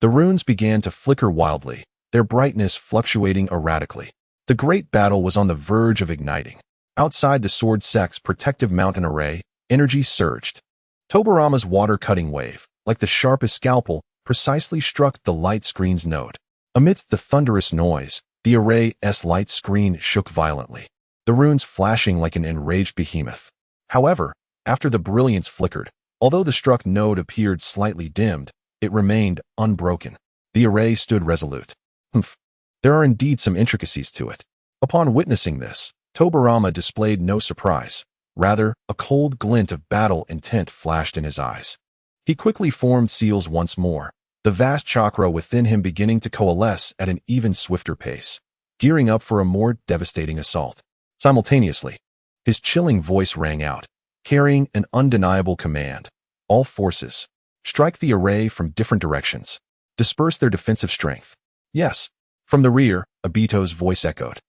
the runes began to flicker wildly, their brightness fluctuating erratically. The great battle was on the verge of igniting. Outside the sword sect's protective mountain array, energy surged. Tobarama's water-cutting wave, like the sharpest scalpel, precisely struck the light screen's node. Amidst the thunderous noise, the array's light screen shook violently, the runes flashing like an enraged behemoth. However, after the brilliance flickered, although the struck node appeared slightly dimmed, it remained unbroken. The array stood resolute. There are indeed some intricacies to it. Upon witnessing this, Tobarama displayed no surprise. Rather, a cold glint of battle intent flashed in his eyes. He quickly formed seals once more, the vast chakra within him beginning to coalesce at an even swifter pace, gearing up for a more devastating assault. Simultaneously, his chilling voice rang out, carrying an undeniable command. All forces, strike the array from different directions. Disperse their defensive strength. Yes. From the rear, Obito's voice echoed,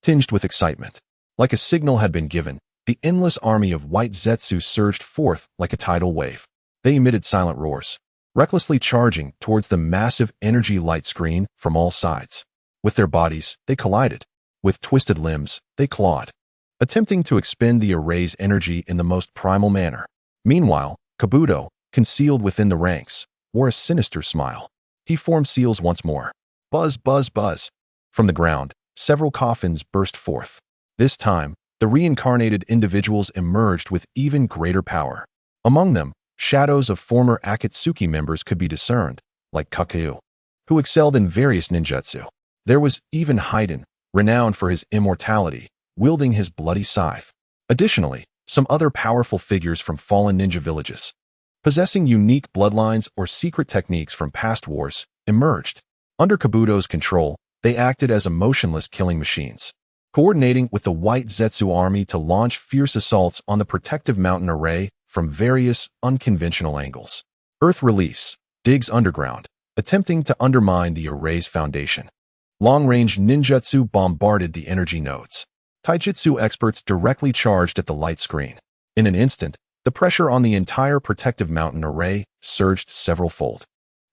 tinged with excitement. Like a signal had been given, the endless army of white Zetsu surged forth like a tidal wave. They emitted silent roars, recklessly charging towards the massive energy light screen from all sides. With their bodies, they collided. With twisted limbs, they clawed, attempting to expend the array's energy in the most primal manner. Meanwhile, Kabuto, concealed within the ranks, wore a sinister smile. He formed seals once more. Buzz, buzz, buzz. From the ground, several coffins burst forth. This time, the reincarnated individuals emerged with even greater power. Among them, shadows of former Akatsuki members could be discerned, like Kagaya, who excelled in various ninjutsu. There was even Haiden, renowned for his immortality, wielding his bloody scythe. Additionally, some other powerful figures from fallen ninja villages, possessing unique bloodlines or secret techniques from past wars, emerged. Under Kabuto's control, they acted as emotionless killing machines, coordinating with the white Zetsu army to launch fierce assaults on the protective mountain array from various unconventional angles. Earth Release digs underground, attempting to undermine the array's foundation. Long-range ninjutsu bombarded the energy nodes. Taijutsu experts directly charged at the light screen. In an instant, the pressure on the entire protective mountain array surged several-fold.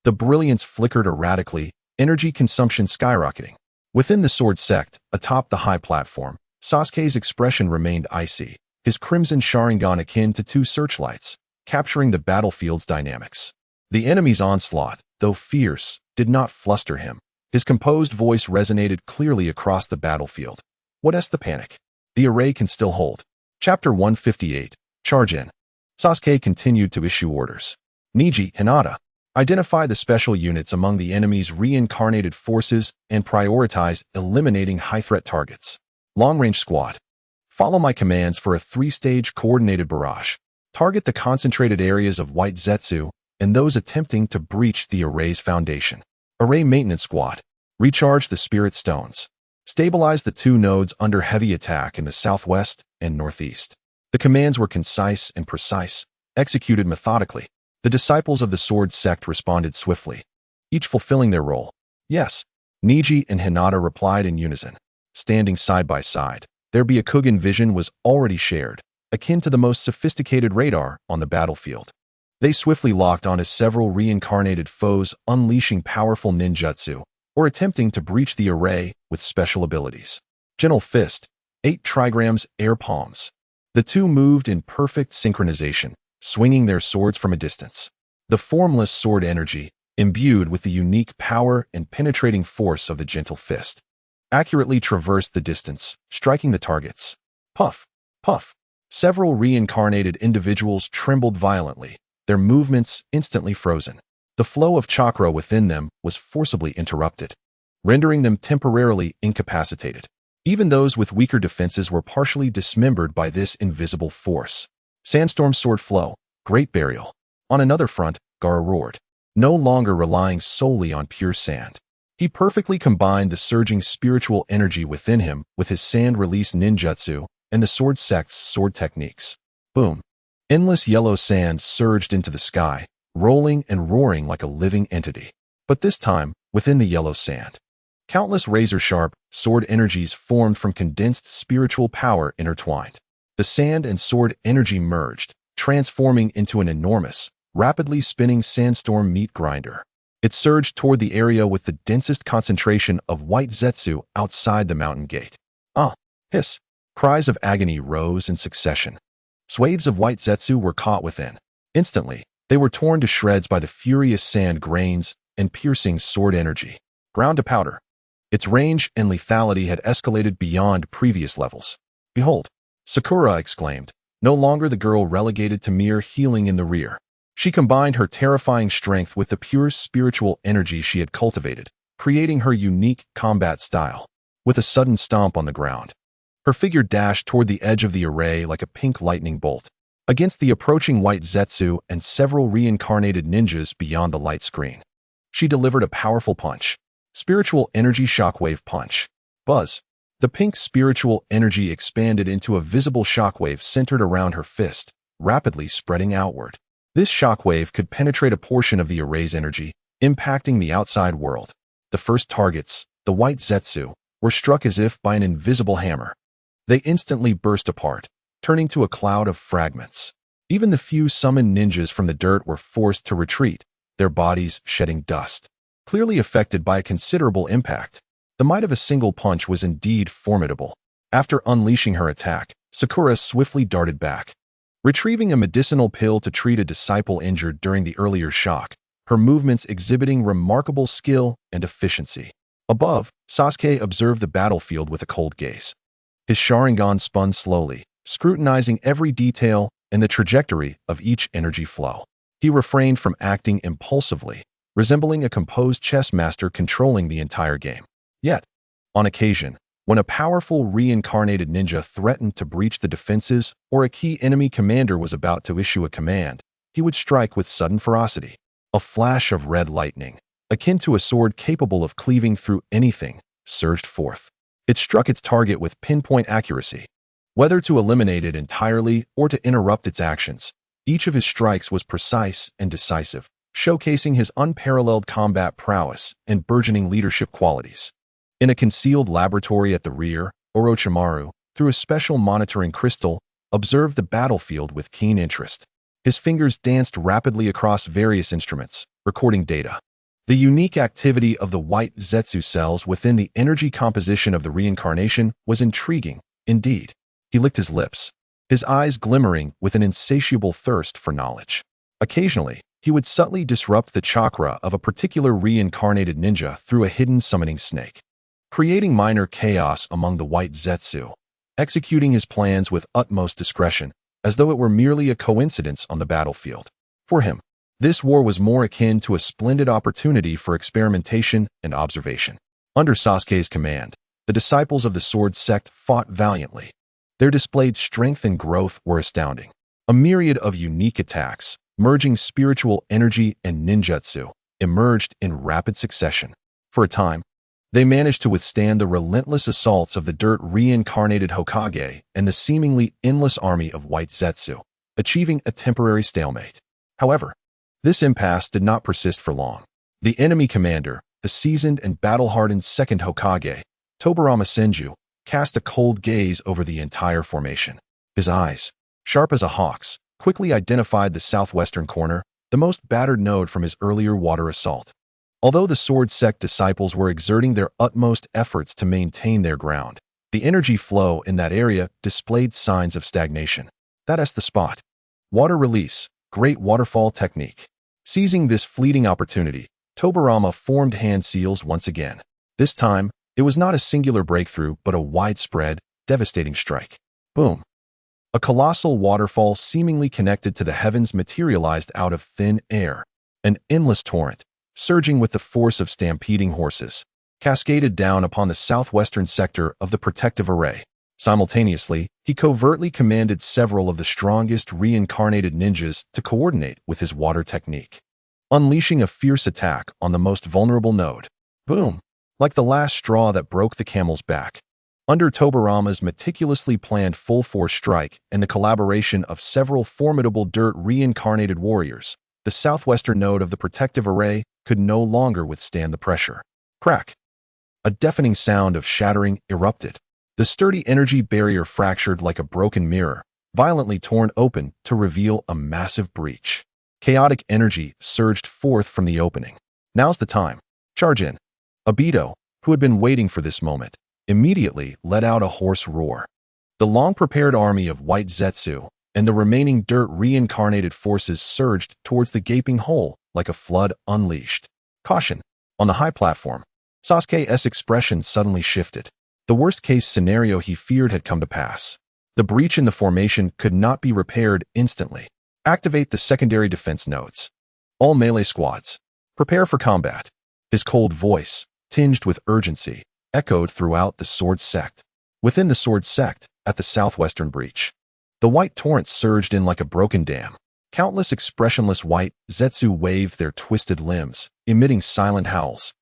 The brilliance flickered erratically, energy consumption skyrocketing. Within the sword sect, atop the high platform, Sasuke's expression remained icy, his crimson Sharingan akin to two searchlights, capturing the battlefield's dynamics. The enemy's onslaught, though fierce, did not fluster him. His composed voice resonated clearly across the battlefield. What's the panic? The array can still hold. Chapter 158, Charge In. Sasuke continued to issue orders. Neji, Hinata, identify the special units among the enemy's reincarnated forces and prioritize eliminating high-threat targets. Long-range squad, follow my commands for a 3-stage coordinated barrage. Target the concentrated areas of white Zetsu and those attempting to breach the array's foundation. Array maintenance squad, recharge the spirit stones. Stabilize the 2 nodes under heavy attack in the southwest and northeast. The commands were concise and precise, executed methodically. The disciples of the sword sect responded swiftly, each fulfilling their role. Yes, Neji and Hinata replied in unison. Standing side by side, their Byakugan vision was already shared, akin to the most sophisticated radar on the battlefield. They swiftly locked onto several reincarnated foes, unleashing powerful ninjutsu, or attempting to breach the array with special abilities. Gentle Fist, 8 trigrams air palms. The 2 moved in perfect synchronization, swinging their swords from a distance. The formless sword energy, imbued with the unique power and penetrating force of the Gentle Fist, accurately traversed the distance, striking the targets. Puff, puff. Several reincarnated individuals trembled violently, their movements instantly frozen. The flow of chakra within them was forcibly interrupted, rendering them temporarily incapacitated. Even those with weaker defenses were partially dismembered by this invisible force. Sandstorm sword flow, great burial. On another front, Gaara roared, no longer relying solely on pure sand. He perfectly combined the surging spiritual energy within him with his sand release ninjutsu and the sword sect's sword techniques. Boom. Endless yellow sand surged into the sky, rolling and roaring like a living entity. But this time, within the yellow sand, countless razor-sharp sword energies formed from condensed spiritual power intertwined. The sand and sword energy merged, transforming into an enormous, rapidly spinning sandstorm meat grinder. It surged toward the area with the densest concentration of white zetsu outside the mountain gate. Ah! Hiss! Cries of agony rose in succession. Swathes of white zetsu were caught within. Instantly, they were torn to shreds by the furious sand grains and piercing sword energy. Ground to powder. Its range and lethality had escalated beyond previous levels. Behold! Sakura exclaimed, no longer the girl relegated to mere healing in the rear. She combined her terrifying strength with the pure spiritual energy she had cultivated, creating her unique combat style. With a sudden stomp on the ground, her figure dashed toward the edge of the array like a pink lightning bolt, against the approaching white zetsu and several reincarnated ninjas beyond the light screen. She delivered a powerful punch. Spiritual energy shockwave punch. Buzz. The pink spiritual energy expanded into a visible shockwave centered around her fist, rapidly spreading outward. This shockwave could penetrate a portion of the array's energy, impacting the outside world. The first targets, the white zetsu, were struck as if by an invisible hammer. They instantly burst apart, turning to a cloud of fragments. Even the few summoned ninjas from the dirt were forced to retreat, their bodies shedding dust. Clearly affected by a considerable impact, the might of a single punch was indeed formidable. After unleashing her attack, Sakura swiftly darted back. Retrieving a medicinal pill to treat a disciple injured during the earlier shock, her movements exhibiting remarkable skill and efficiency. Above, Sasuke observed the battlefield with a cold gaze. His Sharingan spun slowly, scrutinizing every detail and the trajectory of each energy flow. He refrained from acting impulsively, resembling a composed chess master controlling the entire game. Yet, on occasion, when a powerful reincarnated ninja threatened to breach the defenses or a key enemy commander was about to issue a command, he would strike with sudden ferocity. A flash of red lightning, akin to a sword capable of cleaving through anything, surged forth. It struck its target with pinpoint accuracy. Whether to eliminate it entirely or to interrupt its actions, each of his strikes was precise and decisive, showcasing his unparalleled combat prowess and burgeoning leadership qualities. In a concealed laboratory at the rear, Orochimaru, through a special monitoring crystal, observed the battlefield with keen interest. His fingers danced rapidly across various instruments, recording data. The unique activity of the white zetsu cells within the energy composition of the reincarnation was intriguing, indeed. He licked his lips, his eyes glimmering with an insatiable thirst for knowledge. Occasionally, he would subtly disrupt the chakra of a particular reincarnated ninja through a hidden summoning snake, creating minor chaos among the white zetsu, executing his plans with utmost discretion, as though it were merely a coincidence on the battlefield. For him, this war was more akin to a splendid opportunity for experimentation and observation. Under Sasuke's command, the disciples of the sword sect fought valiantly. Their displayed strength and growth were astounding. A myriad of unique attacks, merging spiritual energy and ninjutsu, emerged in rapid succession. For a time, they managed to withstand the relentless assaults of the dirt reincarnated Hokage and the seemingly endless army of white zetsu, achieving a temporary stalemate. However, this impasse did not persist for long. The enemy commander, the seasoned and battle-hardened second Hokage, Tobirama Senju, cast a cold gaze over the entire formation. His eyes, sharp as a hawk's, quickly identified the southwestern corner, the most battered node from his earlier water assault. Although the sword sect disciples were exerting their utmost efforts to maintain their ground, the energy flow in that area displayed signs of stagnation. That's the spot. Water release, great waterfall technique. Seizing this fleeting opportunity, Tobirama formed hand seals once again. This time, it was not a singular breakthrough but a widespread, devastating strike. Boom. A colossal waterfall seemingly connected to the heavens materialized out of thin air. An endless torrent, surging with the force of stampeding horses, cascaded down upon the southwestern sector of the protective array. Simultaneously, he covertly commanded several of the strongest reincarnated ninjas to coordinate with his water technique, unleashing a fierce attack on the most vulnerable node. Boom! Like the last straw that broke the camel's back. Under Tobirama's meticulously planned full-force strike and the collaboration of several formidable dirt reincarnated warriors, the southwestern node of the protective array could no longer withstand the pressure. Crack! A deafening sound of shattering erupted. The sturdy energy barrier fractured like a broken mirror, violently torn open to reveal a massive breach. Chaotic energy surged forth from the opening. Now's the time. Charge in. Obito, who had been waiting for this moment, immediately let out a hoarse roar. The long-prepared army of white Zetsu and the remaining dirt reincarnated forces surged towards the gaping hole like a flood unleashed. Caution! On the high platform, Sasuke's expression suddenly shifted. The worst-case scenario he feared had come to pass. The breach in the formation could not be repaired instantly. Activate the secondary defense nodes. All melee squads, prepare for combat. His cold voice, tinged with urgency, echoed throughout the Sword Sect. Within the Sword Sect, at the southwestern breach, the white torrent surged in like a broken dam. Countless expressionless white Zetsu waved their twisted limbs, emitting silent howls.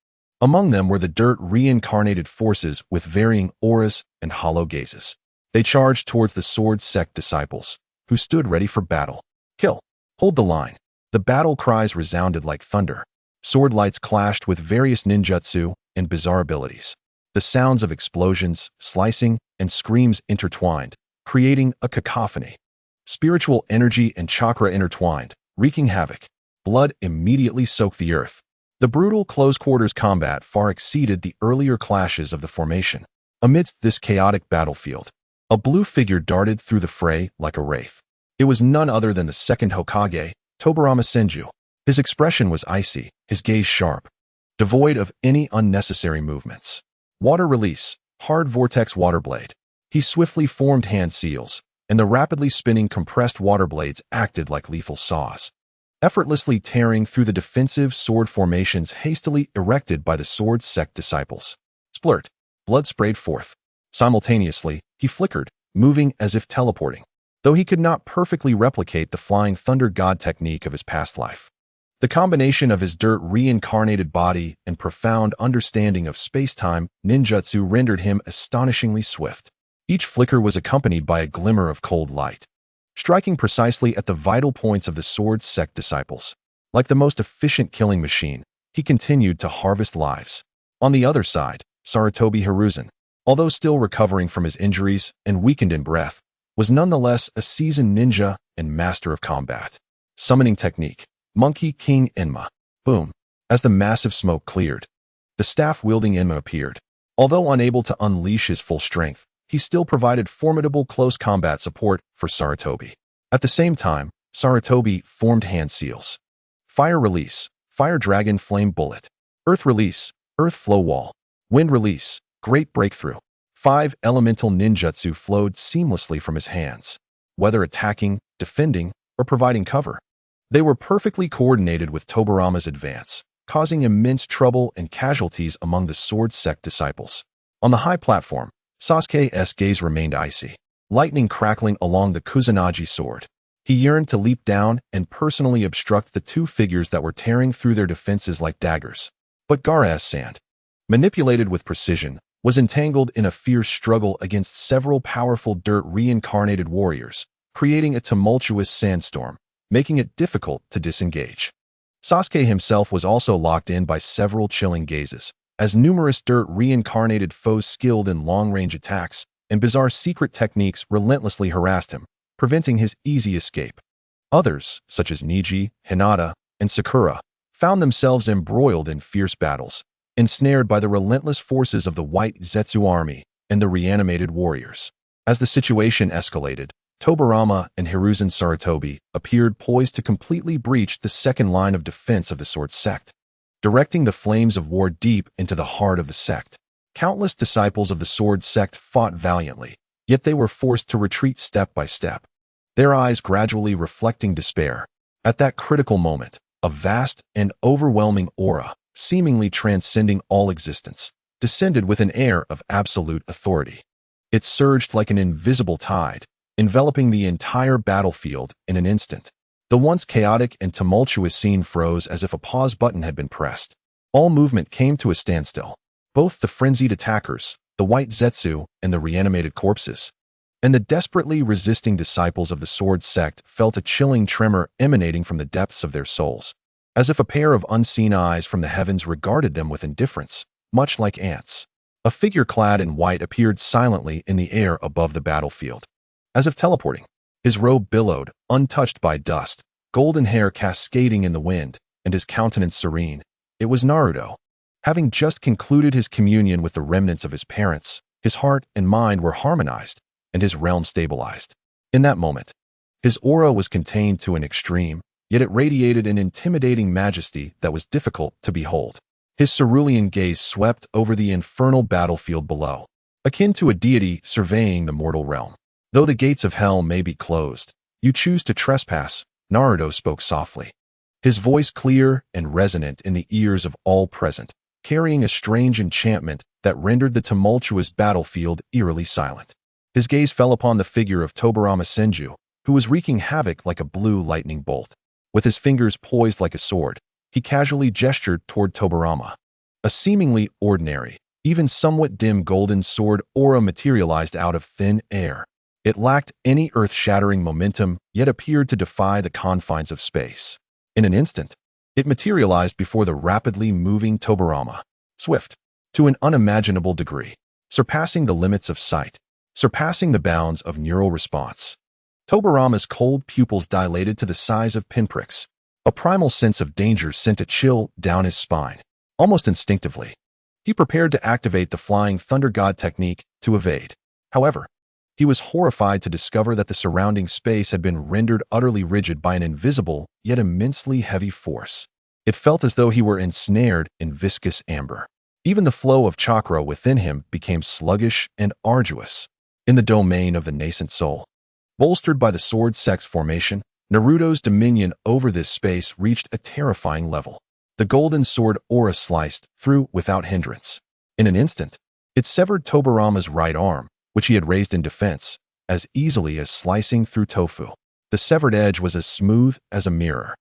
Among them were the dirt reincarnated forces with varying auras and hollow gazes. They charged towards the Sword Sect disciples, who stood ready for battle. Kill! Hold the line! The battle cries resounded like thunder. Sword lights clashed with various ninjutsu and bizarre abilities. The sounds of explosions, slicing, and screams intertwined, creating a cacophony. Spiritual energy and chakra intertwined, wreaking havoc. Blood immediately soaked the earth. The brutal close-quarters combat far exceeded the earlier clashes of the formation. Amidst this chaotic battlefield, a blue figure darted through the fray like a wraith. It was none other than the second Hokage, Tobirama Senju. His expression was icy, his gaze sharp, devoid of any unnecessary movements. Water release, hard vortex water blade. He swiftly formed hand seals, and the rapidly spinning compressed water blades acted like lethal saws, effortlessly tearing through the defensive sword formations hastily erected by the Sword Sect disciples. Splurt! Blood sprayed forth. Simultaneously, he flickered, moving as if teleporting, though he could not perfectly replicate the flying thunder god technique of his past life. The combination of his dirt reincarnated body and profound understanding of space-time ninjutsu rendered him astonishingly swift. Each flicker was accompanied by a glimmer of cold light, striking precisely at the vital points of the Sword Sect disciples. Like the most efficient killing machine, he continued to harvest lives. On the other side, Sarutobi Hiruzen, although still recovering from his injuries and weakened in breath, was nonetheless a seasoned ninja and master of combat. Summoning technique, Monkey King Enma. Boom. As the massive smoke cleared, the staff-wielding Enma appeared. Although unable to unleash his full strength, he still provided formidable close combat support for Sarutobi. At the same time, Sarutobi formed hand seals. Fire release, Fire Dragon Flame Bullet. Earth release, Earth Flow Wall. Wind release, Great Breakthrough. 5 elemental ninjutsu flowed seamlessly from his hands, whether attacking, defending, or providing cover. They were perfectly coordinated with Tobirama's advance, causing immense trouble and casualties among the Sword Sect disciples. On the high platform, Sasuke's gaze remained icy, lightning crackling along the Kusanagi sword. He yearned to leap down and personally obstruct the two figures that were tearing through their defenses like daggers. But Gaara's sand, manipulated with precision, was entangled in a fierce struggle against several powerful dirt reincarnated warriors, creating a tumultuous sandstorm, making it difficult to disengage. Sasuke himself was also locked in by several chilling gazes, as numerous dirt reincarnated foes skilled in long-range attacks and bizarre secret techniques relentlessly harassed him, preventing his easy escape. Others, such as Niji, Hinata, and Sakura, found themselves embroiled in fierce battles, ensnared by the relentless forces of the white Zetsu army and the reanimated warriors. As the situation escalated, Tobirama and Hiruzen Sarutobi appeared poised to completely breach the second line of defense of the Sword Sect, directing the flames of war deep into the heart of the sect. Countless disciples of the Sword Sect fought valiantly, yet they were forced to retreat step by step, their eyes gradually reflecting despair. At that critical moment, a vast and overwhelming aura, seemingly transcending all existence, descended with an air of absolute authority. It surged like an invisible tide, enveloping the entire battlefield in an instant. The once chaotic and tumultuous scene froze as if a pause button had been pressed. All movement came to a standstill. Both the frenzied attackers, the white Zetsu, and the reanimated corpses, and the desperately resisting disciples of the sword sect felt a chilling tremor emanating from the depths of their souls, as if a pair of unseen eyes from the heavens regarded them with indifference, much like ants. A figure clad in white appeared silently in the air above the battlefield, as if teleporting. His robe billowed, untouched by dust, golden hair cascading in the wind, and his countenance serene. It was Naruto. Having just concluded his communion with the remnants of his parents, his heart and mind were harmonized, and his realm stabilized. In that moment, his aura was contained to an extreme, yet it radiated an intimidating majesty that was difficult to behold. His cerulean gaze swept over the infernal battlefield below, akin to a deity surveying the mortal realm. Though the gates of hell may be closed, you choose to trespass, Naruto spoke softly, his voice clear and resonant in the ears of all present, carrying a strange enchantment that rendered the tumultuous battlefield eerily silent. His gaze fell upon the figure of Tobirama Senju, who was wreaking havoc like a blue lightning bolt. With his fingers poised like a sword, he casually gestured toward Tobirama. A seemingly ordinary, even somewhat dim golden sword aura materialized out of thin air. It lacked any earth-shattering momentum, yet appeared to defy the confines of space. In an instant, it materialized before the rapidly moving Tobirama, swift, to an unimaginable degree, surpassing the limits of sight, surpassing the bounds of neural response. Tobirama's cold pupils dilated to the size of pinpricks. A primal sense of danger sent a chill down his spine. Almost instinctively, he prepared to activate the Flying Thunder God technique to evade. However, he was horrified to discover that the surrounding space had been rendered utterly rigid by an invisible, yet immensely heavy force. It felt as though he were ensnared in viscous amber. Even the flow of chakra within him became sluggish and arduous. In the domain of the nascent soul, bolstered by the sword sex formation, Naruto's dominion over this space reached a terrifying level. The golden sword aura sliced through without hindrance. In an instant, it severed Tobirama's right arm, which he had raised in defense, as easily as slicing through tofu. The severed edge was as smooth as a mirror.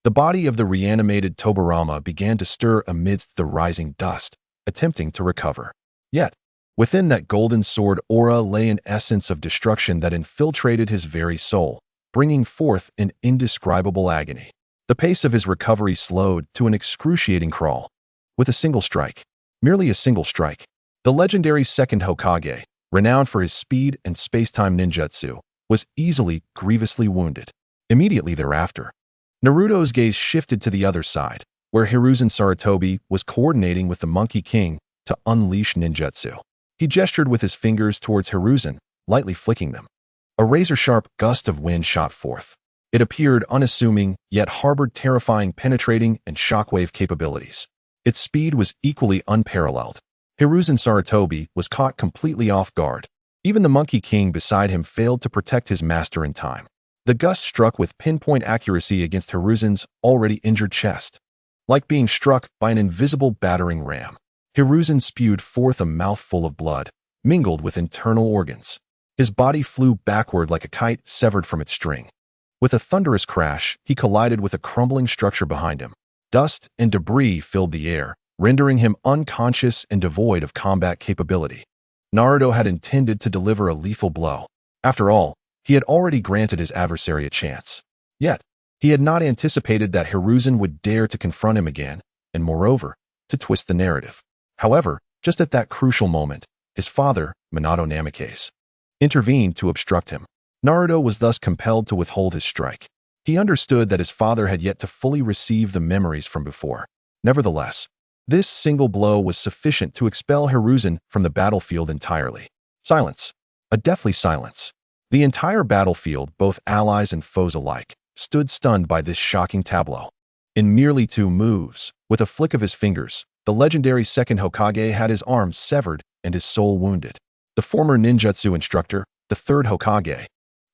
The body of the reanimated Tobirama began to stir amidst the rising dust, attempting to recover. Yet, within that golden sword aura lay an essence of destruction that infiltrated his very soul, bringing forth an indescribable agony. The pace of his recovery slowed to an excruciating crawl. With a single strike, merely a single strike, the legendary second Hokage, renowned for his speed and space-time ninjutsu, was easily grievously wounded. Immediately thereafter, Naruto's gaze shifted to the other side, where Hiruzen Sarutobi was coordinating with the Monkey King to unleash ninjutsu. He gestured with his fingers towards Hiruzen, lightly flicking them. A razor-sharp gust of wind shot forth. It appeared unassuming, yet harbored terrifying penetrating and shockwave capabilities. Its speed was equally unparalleled. Hiruzen Sarutobi was caught completely off guard. Even the Monkey King beside him failed to protect his master in time. The gust struck with pinpoint accuracy against Hiruzen's already injured chest. Like being struck by an invisible battering ram, Hiruzen spewed forth a mouthful of blood, mingled with internal organs. His body flew backward like a kite severed from its string. With a thunderous crash, he collided with a crumbling structure behind him. Dust and debris filled the air, rendering him unconscious and devoid of combat capability. Naruto had intended to deliver a lethal blow. After all, he had already granted his adversary a chance. Yet, he had not anticipated that Hiruzen would dare to confront him again, and moreover, to twist the narrative. However, just at that crucial moment, his father, Minato Namikaze, intervened to obstruct him. Naruto was thus compelled to withhold his strike. He understood that his father had yet to fully receive the memories from before. Nevertheless, this single blow was sufficient to expel Hiruzen from the battlefield entirely. Silence. A deathly silence. The entire battlefield, both allies and foes alike, stood stunned by this shocking tableau. In merely 2 moves, with a flick of his fingers, the legendary second Hokage had his arms severed and his soul wounded. The former ninjutsu instructor, the third Hokage,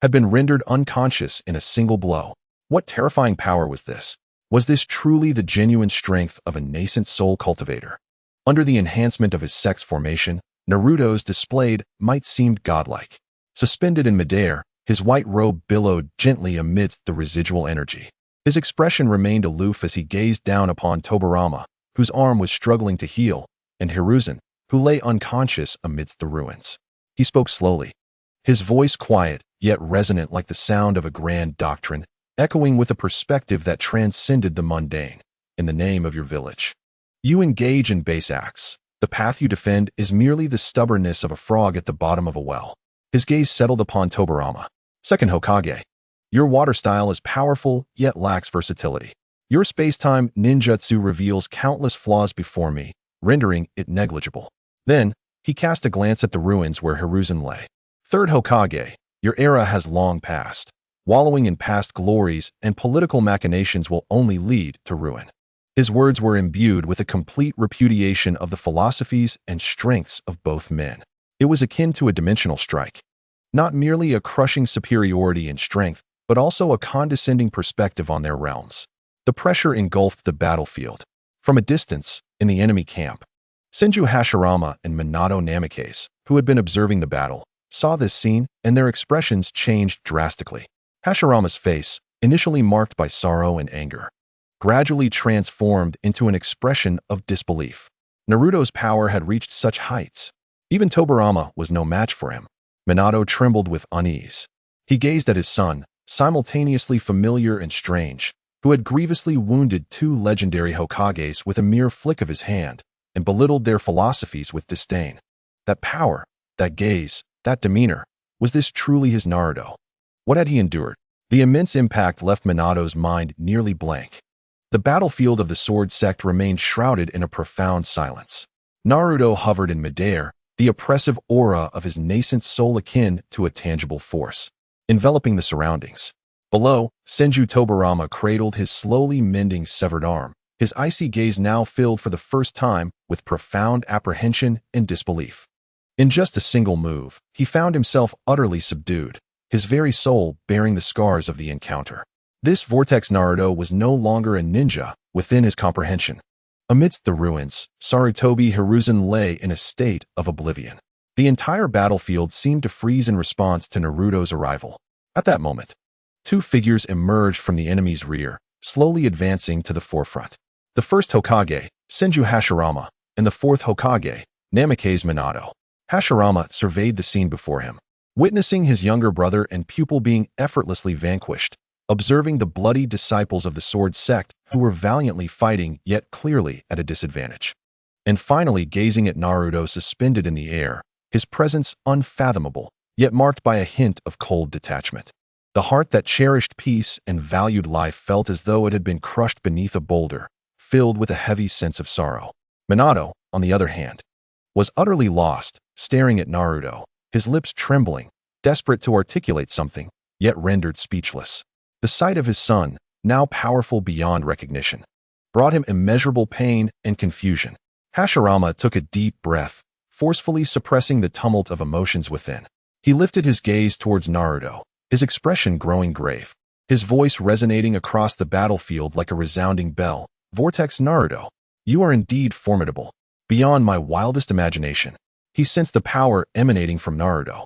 had been rendered unconscious in a single blow. What terrifying power was this? Was this truly the genuine strength of a nascent soul cultivator? Under the enhancement of his sex formation, Naruto's displayed might seemed godlike. Suspended in midair, his white robe billowed gently amidst the residual energy. His expression remained aloof as he gazed down upon Tobirama, whose arm was struggling to heal, and Hiruzen, who lay unconscious amidst the ruins. He spoke slowly, his voice quiet, yet resonant like the sound of a grand doctrine, echoing with a perspective that transcended the mundane. In the name of your village, you engage in base acts. The path you defend is merely the stubbornness of a frog at the bottom of a well. His gaze settled upon Tobirama. Second Hokage, your water style is powerful, yet lacks versatility. Your space-time ninjutsu reveals countless flaws before me, rendering it negligible. Then, he cast a glance at the ruins where Hiruzen lay. Third Hokage, your era has long passed. Wallowing in past glories and political machinations will only lead to ruin. His words were imbued with a complete repudiation of the philosophies and strengths of both men. It was akin to a dimensional strike. Not merely a crushing superiority in strength, but also a condescending perspective on their realms. The pressure engulfed the battlefield. From a distance, in the enemy camp, Senju Hashirama and Minato Namikaze, who had been observing the battle, saw this scene, and their expressions changed drastically. Hashirama's face, initially marked by sorrow and anger, gradually transformed into an expression of disbelief. Naruto's power had reached such heights. Even Tobirama was no match for him. Minato trembled with unease. He gazed at his son, simultaneously familiar and strange, who had grievously wounded two legendary Hokages with a mere flick of his hand, and belittled their philosophies with disdain. That power, that gaze, that demeanor, was this truly his Naruto? What had he endured? The immense impact left Minato's mind nearly blank. The battlefield of the sword sect remained shrouded in a profound silence. Naruto hovered in midair, the oppressive aura of his nascent soul akin to a tangible force, enveloping the surroundings. Below, Senju Tobirama cradled his slowly mending severed arm, his icy gaze now filled for the first time with profound apprehension and disbelief. In just a single move, he found himself utterly subdued, his very soul bearing the scars of the encounter. This Vortex Naruto was no longer a ninja within his comprehension. Amidst the ruins, Sarutobi Hiruzen lay in a state of oblivion. The entire battlefield seemed to freeze in response to Naruto's arrival. At that moment, two figures emerged from the enemy's rear, slowly advancing to the forefront. The first Hokage, Senju Hashirama, and the fourth Hokage, Namikaze Minato. Hashirama surveyed the scene before him, witnessing his younger brother and pupil being effortlessly vanquished, observing the bloody disciples of the sword sect who were valiantly fighting yet clearly at a disadvantage. And finally gazing at Naruto suspended in the air, his presence unfathomable, yet marked by a hint of cold detachment. The heart that cherished peace and valued life felt as though it had been crushed beneath a boulder, filled with a heavy sense of sorrow. Minato, on the other hand, was utterly lost, staring at Naruto, his lips trembling, desperate to articulate something, yet rendered speechless. The sight of his son, now powerful beyond recognition, brought him immeasurable pain and confusion. Hashirama took a deep breath, forcefully suppressing the tumult of emotions within. He lifted his gaze towards Naruto, his expression growing grave, his voice resonating across the battlefield like a resounding bell. Vortex Naruto, you are indeed formidable, beyond my wildest imagination. He sensed the power emanating from Naruto,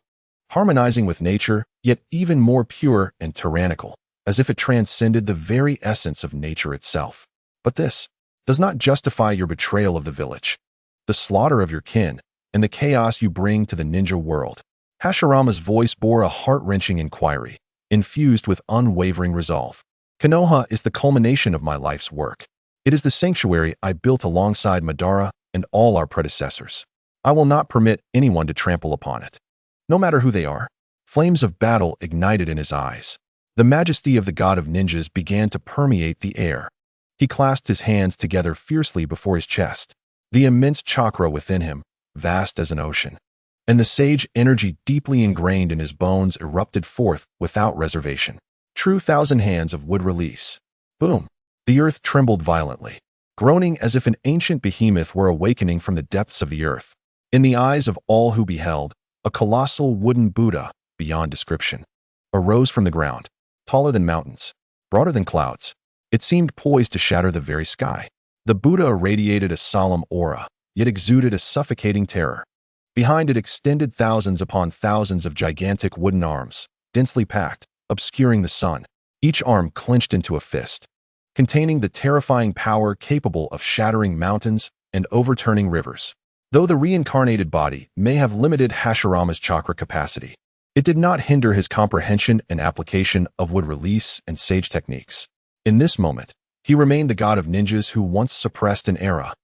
harmonizing with nature, yet even more pure and tyrannical, as if it transcended the very essence of nature itself. But this does not justify your betrayal of the village, the slaughter of your kin, and the chaos you bring to the ninja world. Hashirama's voice bore a heart-wrenching inquiry, infused with unwavering resolve. Konoha is the culmination of my life's work. It is the sanctuary I built alongside Madara and all our predecessors. I will not permit anyone to trample upon it, no matter who they are. Flames of battle ignited in his eyes. The majesty of the god of ninjas began to permeate the air. He clasped his hands together fiercely before his chest, the immense chakra within him, vast as an ocean, and the sage energy deeply ingrained in his bones erupted forth without reservation. True thousand hands of wood release. Boom! The earth trembled violently, groaning as if an ancient behemoth were awakening from the depths of the earth. In the eyes of all who beheld, a colossal wooden Buddha, beyond description, arose from the ground, taller than mountains, broader than clouds. It seemed poised to shatter the very sky. The Buddha irradiated a solemn aura, yet exuded a suffocating terror. Behind it extended thousands upon thousands of gigantic wooden arms, densely packed, obscuring the sun, each arm clenched into a fist, containing the terrifying power capable of shattering mountains and overturning rivers. Though the reincarnated body may have limited Hashirama's chakra capacity, it did not hinder his comprehension and application of wood release and sage techniques. In this moment, he remained the god of ninjas who once suppressed an era.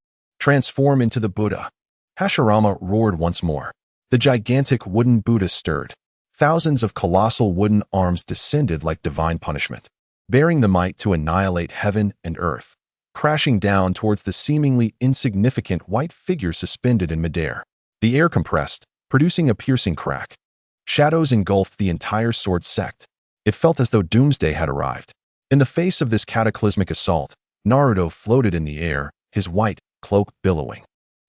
Transform into the Buddha. Hashirama roared once more. The gigantic wooden Buddha stirred. Thousands of colossal wooden arms descended like divine punishment, bearing the might to annihilate heaven and earth, crashing down towards the seemingly insignificant white figure suspended in midair. The air compressed, producing a piercing crack. Shadows engulfed the entire sword sect. It felt as though doomsday had arrived. In the face of this cataclysmic assault, Naruto floated in the air, his white cloak billowing.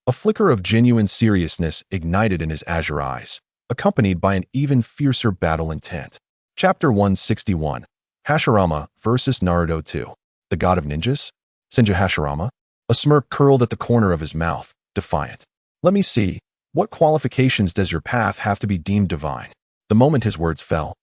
A flicker of genuine seriousness ignited in his azure eyes, accompanied by an even fiercer battle intent. Chapter 161. Hashirama vs. Naruto 2. The God of Ninjas? Senju Hashirama? A smirk curled at the corner of his mouth, defiant. Let me see. What qualifications does your path have to be deemed divine? The moment his words fell,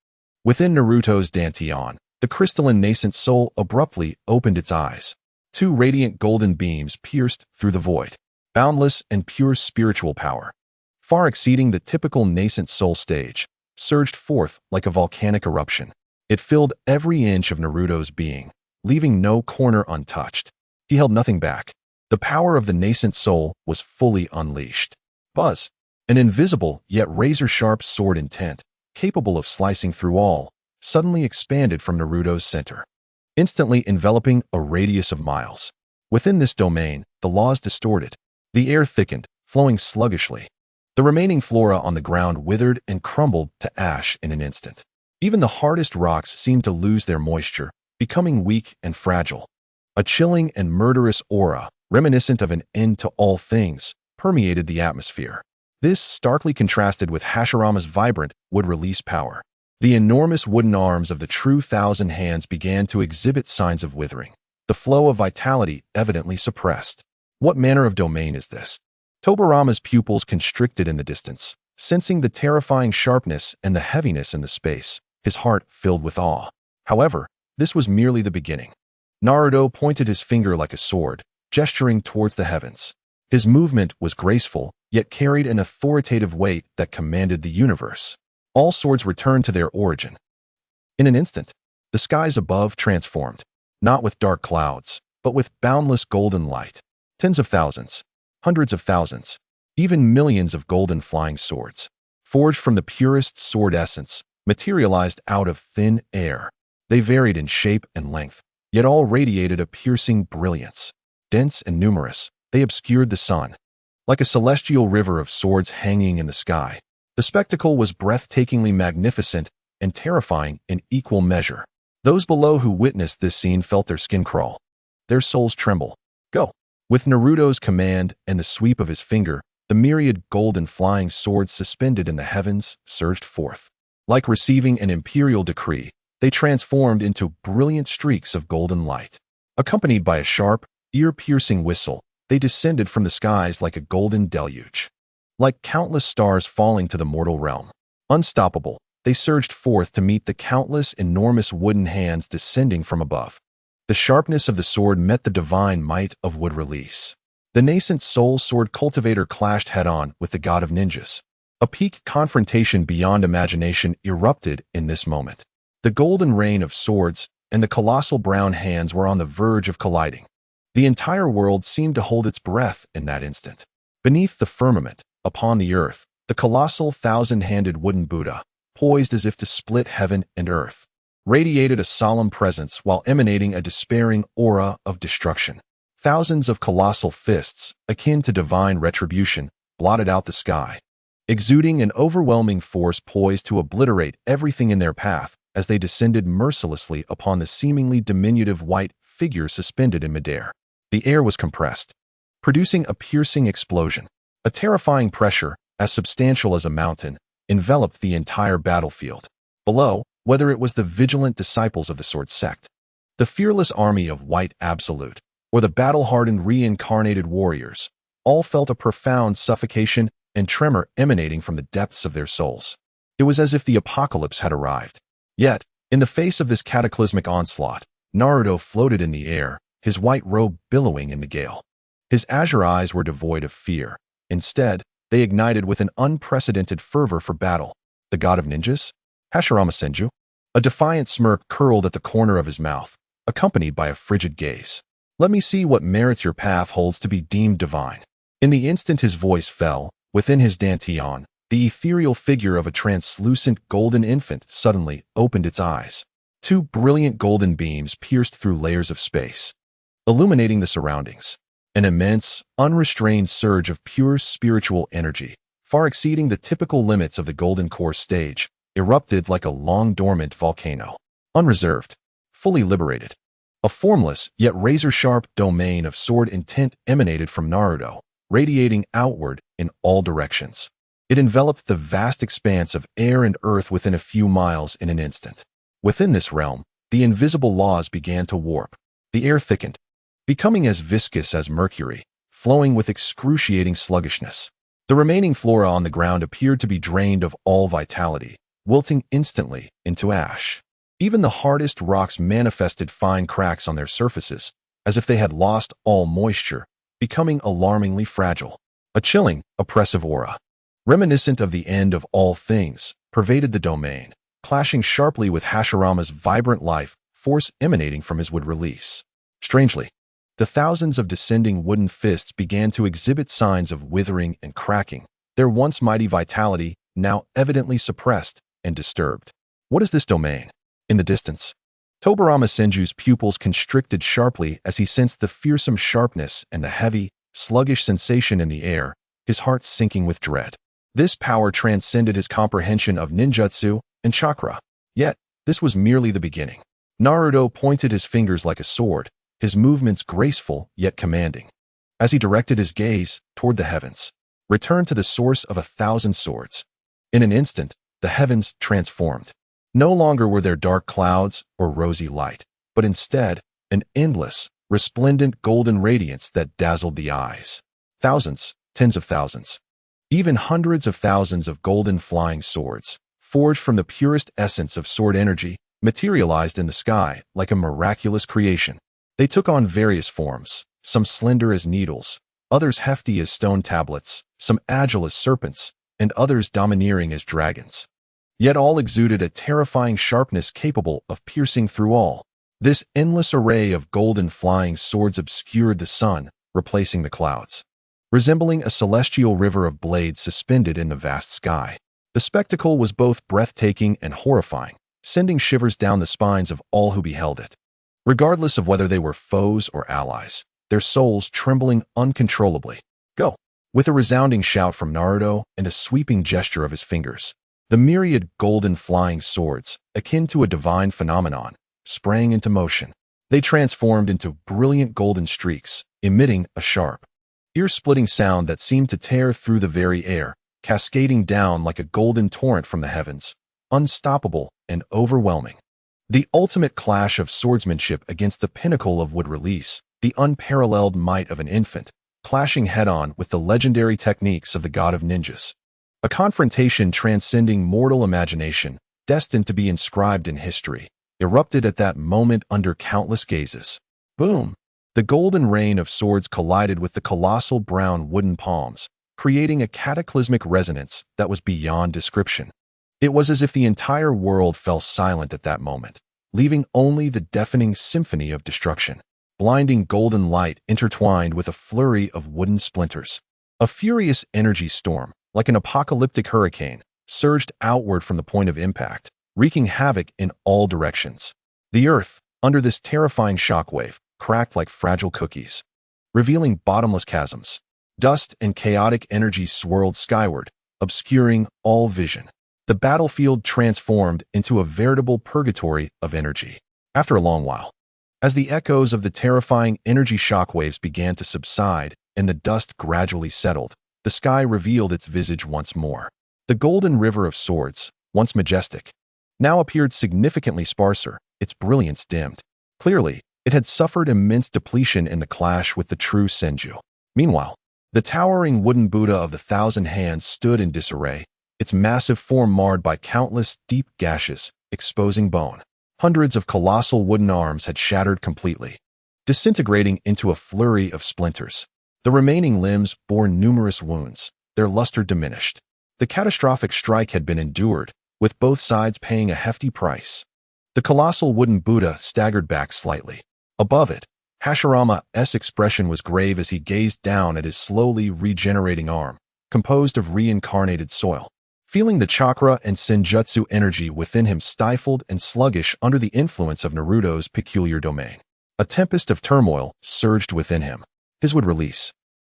within Naruto's dantian, the crystalline nascent soul abruptly opened its eyes. Two radiant golden beams pierced through the void. Boundless and pure spiritual power, far exceeding the typical nascent soul stage, surged forth like a volcanic eruption. It filled every inch of Naruto's being, leaving no corner untouched. He held nothing back. The power of the nascent soul was fully unleashed. Buzz, an invisible yet razor-sharp sword intent, capable of slicing through all, suddenly expanded from Naruto's center, instantly enveloping a radius of miles. Within this domain, the laws distorted. The air thickened, flowing sluggishly. The remaining flora on the ground withered and crumbled to ash in an instant. Even the hardest rocks seemed to lose their moisture, becoming weak and fragile. A chilling and murderous aura, reminiscent of an end to all things, permeated the atmosphere. This starkly contrasted with Hashirama's vibrant wood-release power. The enormous wooden arms of the true Thousand Hands began to exhibit signs of withering, the flow of vitality evidently suppressed. What manner of domain is this? Tobirama's pupils constricted in the distance, sensing the terrifying sharpness and the heaviness in the space, his heart filled with awe. However, this was merely the beginning. Naruto pointed his finger like a sword, gesturing towards the heavens. His movement was graceful, yet carried an authoritative weight that commanded the universe. All swords returned to their origin. In an instant, the skies above transformed, not with dark clouds, but with boundless golden light. Tens of thousands, hundreds of thousands, even millions of golden flying swords, forged from the purest sword essence, materialized out of thin air. They varied in shape and length, yet all radiated a piercing brilliance. Dense and numerous, they obscured the sun. Like a celestial river of swords hanging in the sky, the spectacle was breathtakingly magnificent and terrifying in equal measure. Those below who witnessed this scene felt their skin crawl, their souls tremble. Go! With Naruto's command and the sweep of his finger, the myriad golden flying swords suspended in the heavens surged forth. Like receiving an imperial decree, they transformed into brilliant streaks of golden light. Accompanied by a sharp, ear-piercing whistle, they descended from the skies like a golden deluge. Like countless stars falling to the mortal realm. Unstoppable, they surged forth to meet the countless enormous wooden hands descending from above. The sharpness of the sword met the divine might of wood release. The nascent soul sword cultivator clashed head-on with the god of ninjas. A peak confrontation beyond imagination erupted in this moment. The golden rain of swords and the colossal brown hands were on the verge of colliding. The entire world seemed to hold its breath in that instant. Beneath the firmament, upon the earth, the colossal thousand-handed wooden Buddha, poised as if to split heaven and earth, radiated a solemn presence while emanating a despairing aura of destruction. Thousands of colossal fists, akin to divine retribution, blotted out the sky, exuding an overwhelming force poised to obliterate everything in their path as they descended mercilessly upon the seemingly diminutive white figure suspended in midair. The air was compressed, producing a piercing explosion. A terrifying pressure, as substantial as a mountain, enveloped the entire battlefield. Below, whether it was the vigilant disciples of the sword sect, the fearless army of white absolute, or the battle-hardened reincarnated warriors, all felt a profound suffocation and tremor emanating from the depths of their souls. It was as if the apocalypse had arrived. Yet, in the face of this cataclysmic onslaught, Naruto floated in the air, his white robe billowing in the gale. His azure eyes were devoid of fear. Instead, they ignited with an unprecedented fervor for battle. The god of ninjas? Hashirama Senju? A defiant smirk curled at the corner of his mouth, accompanied by a frigid gaze. Let me see what merits your path holds to be deemed divine. In the instant his voice fell, within his dantian, the ethereal figure of a translucent golden infant suddenly opened its eyes. Two brilliant golden beams pierced through layers of space, illuminating the surroundings. An immense, unrestrained surge of pure spiritual energy, far exceeding the typical limits of the Golden Core stage, erupted like a long-dormant volcano. Unreserved, fully liberated. A formless, yet razor-sharp domain of sword intent emanated from Naruto, radiating outward in all directions. It enveloped the vast expanse of air and earth within a few miles in an instant. Within this realm, the invisible laws began to warp. The air thickened, becoming as viscous as mercury, flowing with excruciating sluggishness. The remaining flora on the ground appeared to be drained of all vitality, wilting instantly into ash. Even the hardest rocks manifested fine cracks on their surfaces, as if they had lost all moisture, becoming alarmingly fragile. A chilling, oppressive aura, reminiscent of the end of all things, pervaded the domain, clashing sharply with Hashirama's vibrant life force emanating from his wood release. Strangely, the thousands of descending wooden fists began to exhibit signs of withering and cracking, their once mighty vitality now evidently suppressed and disturbed. What is this domain? In the distance, Tobirama Senju's pupils constricted sharply as he sensed the fearsome sharpness and the heavy, sluggish sensation in the air, his heart sinking with dread. This power transcended his comprehension of ninjutsu and chakra. Yet, this was merely the beginning. Naruto pointed his fingers like a sword, his movements graceful yet commanding. As he directed his gaze toward the heavens, returned to the source of 1,000 swords. In an instant, the heavens transformed. No longer were there dark clouds or rosy light, but instead, an endless, resplendent golden radiance that dazzled the eyes. Thousands, tens of thousands, even hundreds of thousands of golden flying swords, forged from the purest essence of sword energy, materialized in the sky like a miraculous creation. They took on various forms, some slender as needles, others hefty as stone tablets, some agile as serpents, and others domineering as dragons. Yet all exuded a terrifying sharpness capable of piercing through all. This endless array of golden flying swords obscured the sun, replacing the clouds, resembling a celestial river of blades suspended in the vast sky. The spectacle was both breathtaking and horrifying, sending shivers down the spines of all who beheld it. Regardless of whether they were foes or allies, their souls trembling uncontrollably. Go! With a resounding shout from Naruto and a sweeping gesture of his fingers, the myriad golden flying swords, akin to a divine phenomenon, sprang into motion. They transformed into brilliant golden streaks, emitting a sharp, ear-splitting sound that seemed to tear through the very air, cascading down like a golden torrent from the heavens, unstoppable and overwhelming. The ultimate clash of swordsmanship against the pinnacle of wood release, the unparalleled might of an infant, clashing head-on with the legendary techniques of the god of ninjas. A confrontation transcending mortal imagination, destined to be inscribed in history, erupted at that moment under countless gazes. Boom! The golden rain of swords collided with the colossal brown wooden palms, creating a cataclysmic resonance that was beyond description. It was as if the entire world fell silent at that moment, leaving only the deafening symphony of destruction. Blinding golden light intertwined with a flurry of wooden splinters. A furious energy storm, like an apocalyptic hurricane, surged outward from the point of impact, wreaking havoc in all directions. The earth, under this terrifying shockwave, cracked like fragile cookies, revealing bottomless chasms. Dust and chaotic energy swirled skyward, obscuring all vision. The battlefield transformed into a veritable purgatory of energy. After a long while, as the echoes of the terrifying energy shockwaves began to subside and the dust gradually settled, the sky revealed its visage once more. The golden river of swords, once majestic, now appeared significantly sparser, its brilliance dimmed. Clearly, it had suffered immense depletion in the clash with the true Senju. Meanwhile, The towering wooden Buddha of the Thousand Hands stood in disarray, its massive form marred by countless deep gashes, exposing bone. Hundreds of colossal wooden arms had shattered completely, disintegrating into a flurry of splinters. The remaining limbs bore numerous wounds, their luster diminished. The catastrophic strike had been endured, with both sides paying a hefty price. The colossal wooden Buddha staggered back slightly. Above it, Hashirama's expression was grave as he gazed down at his slowly regenerating arm, composed of reincarnated soil. Feeling the chakra and senjutsu energy within him stifled and sluggish under the influence of Naruto's peculiar domain. A tempest of turmoil surged within him. His would release,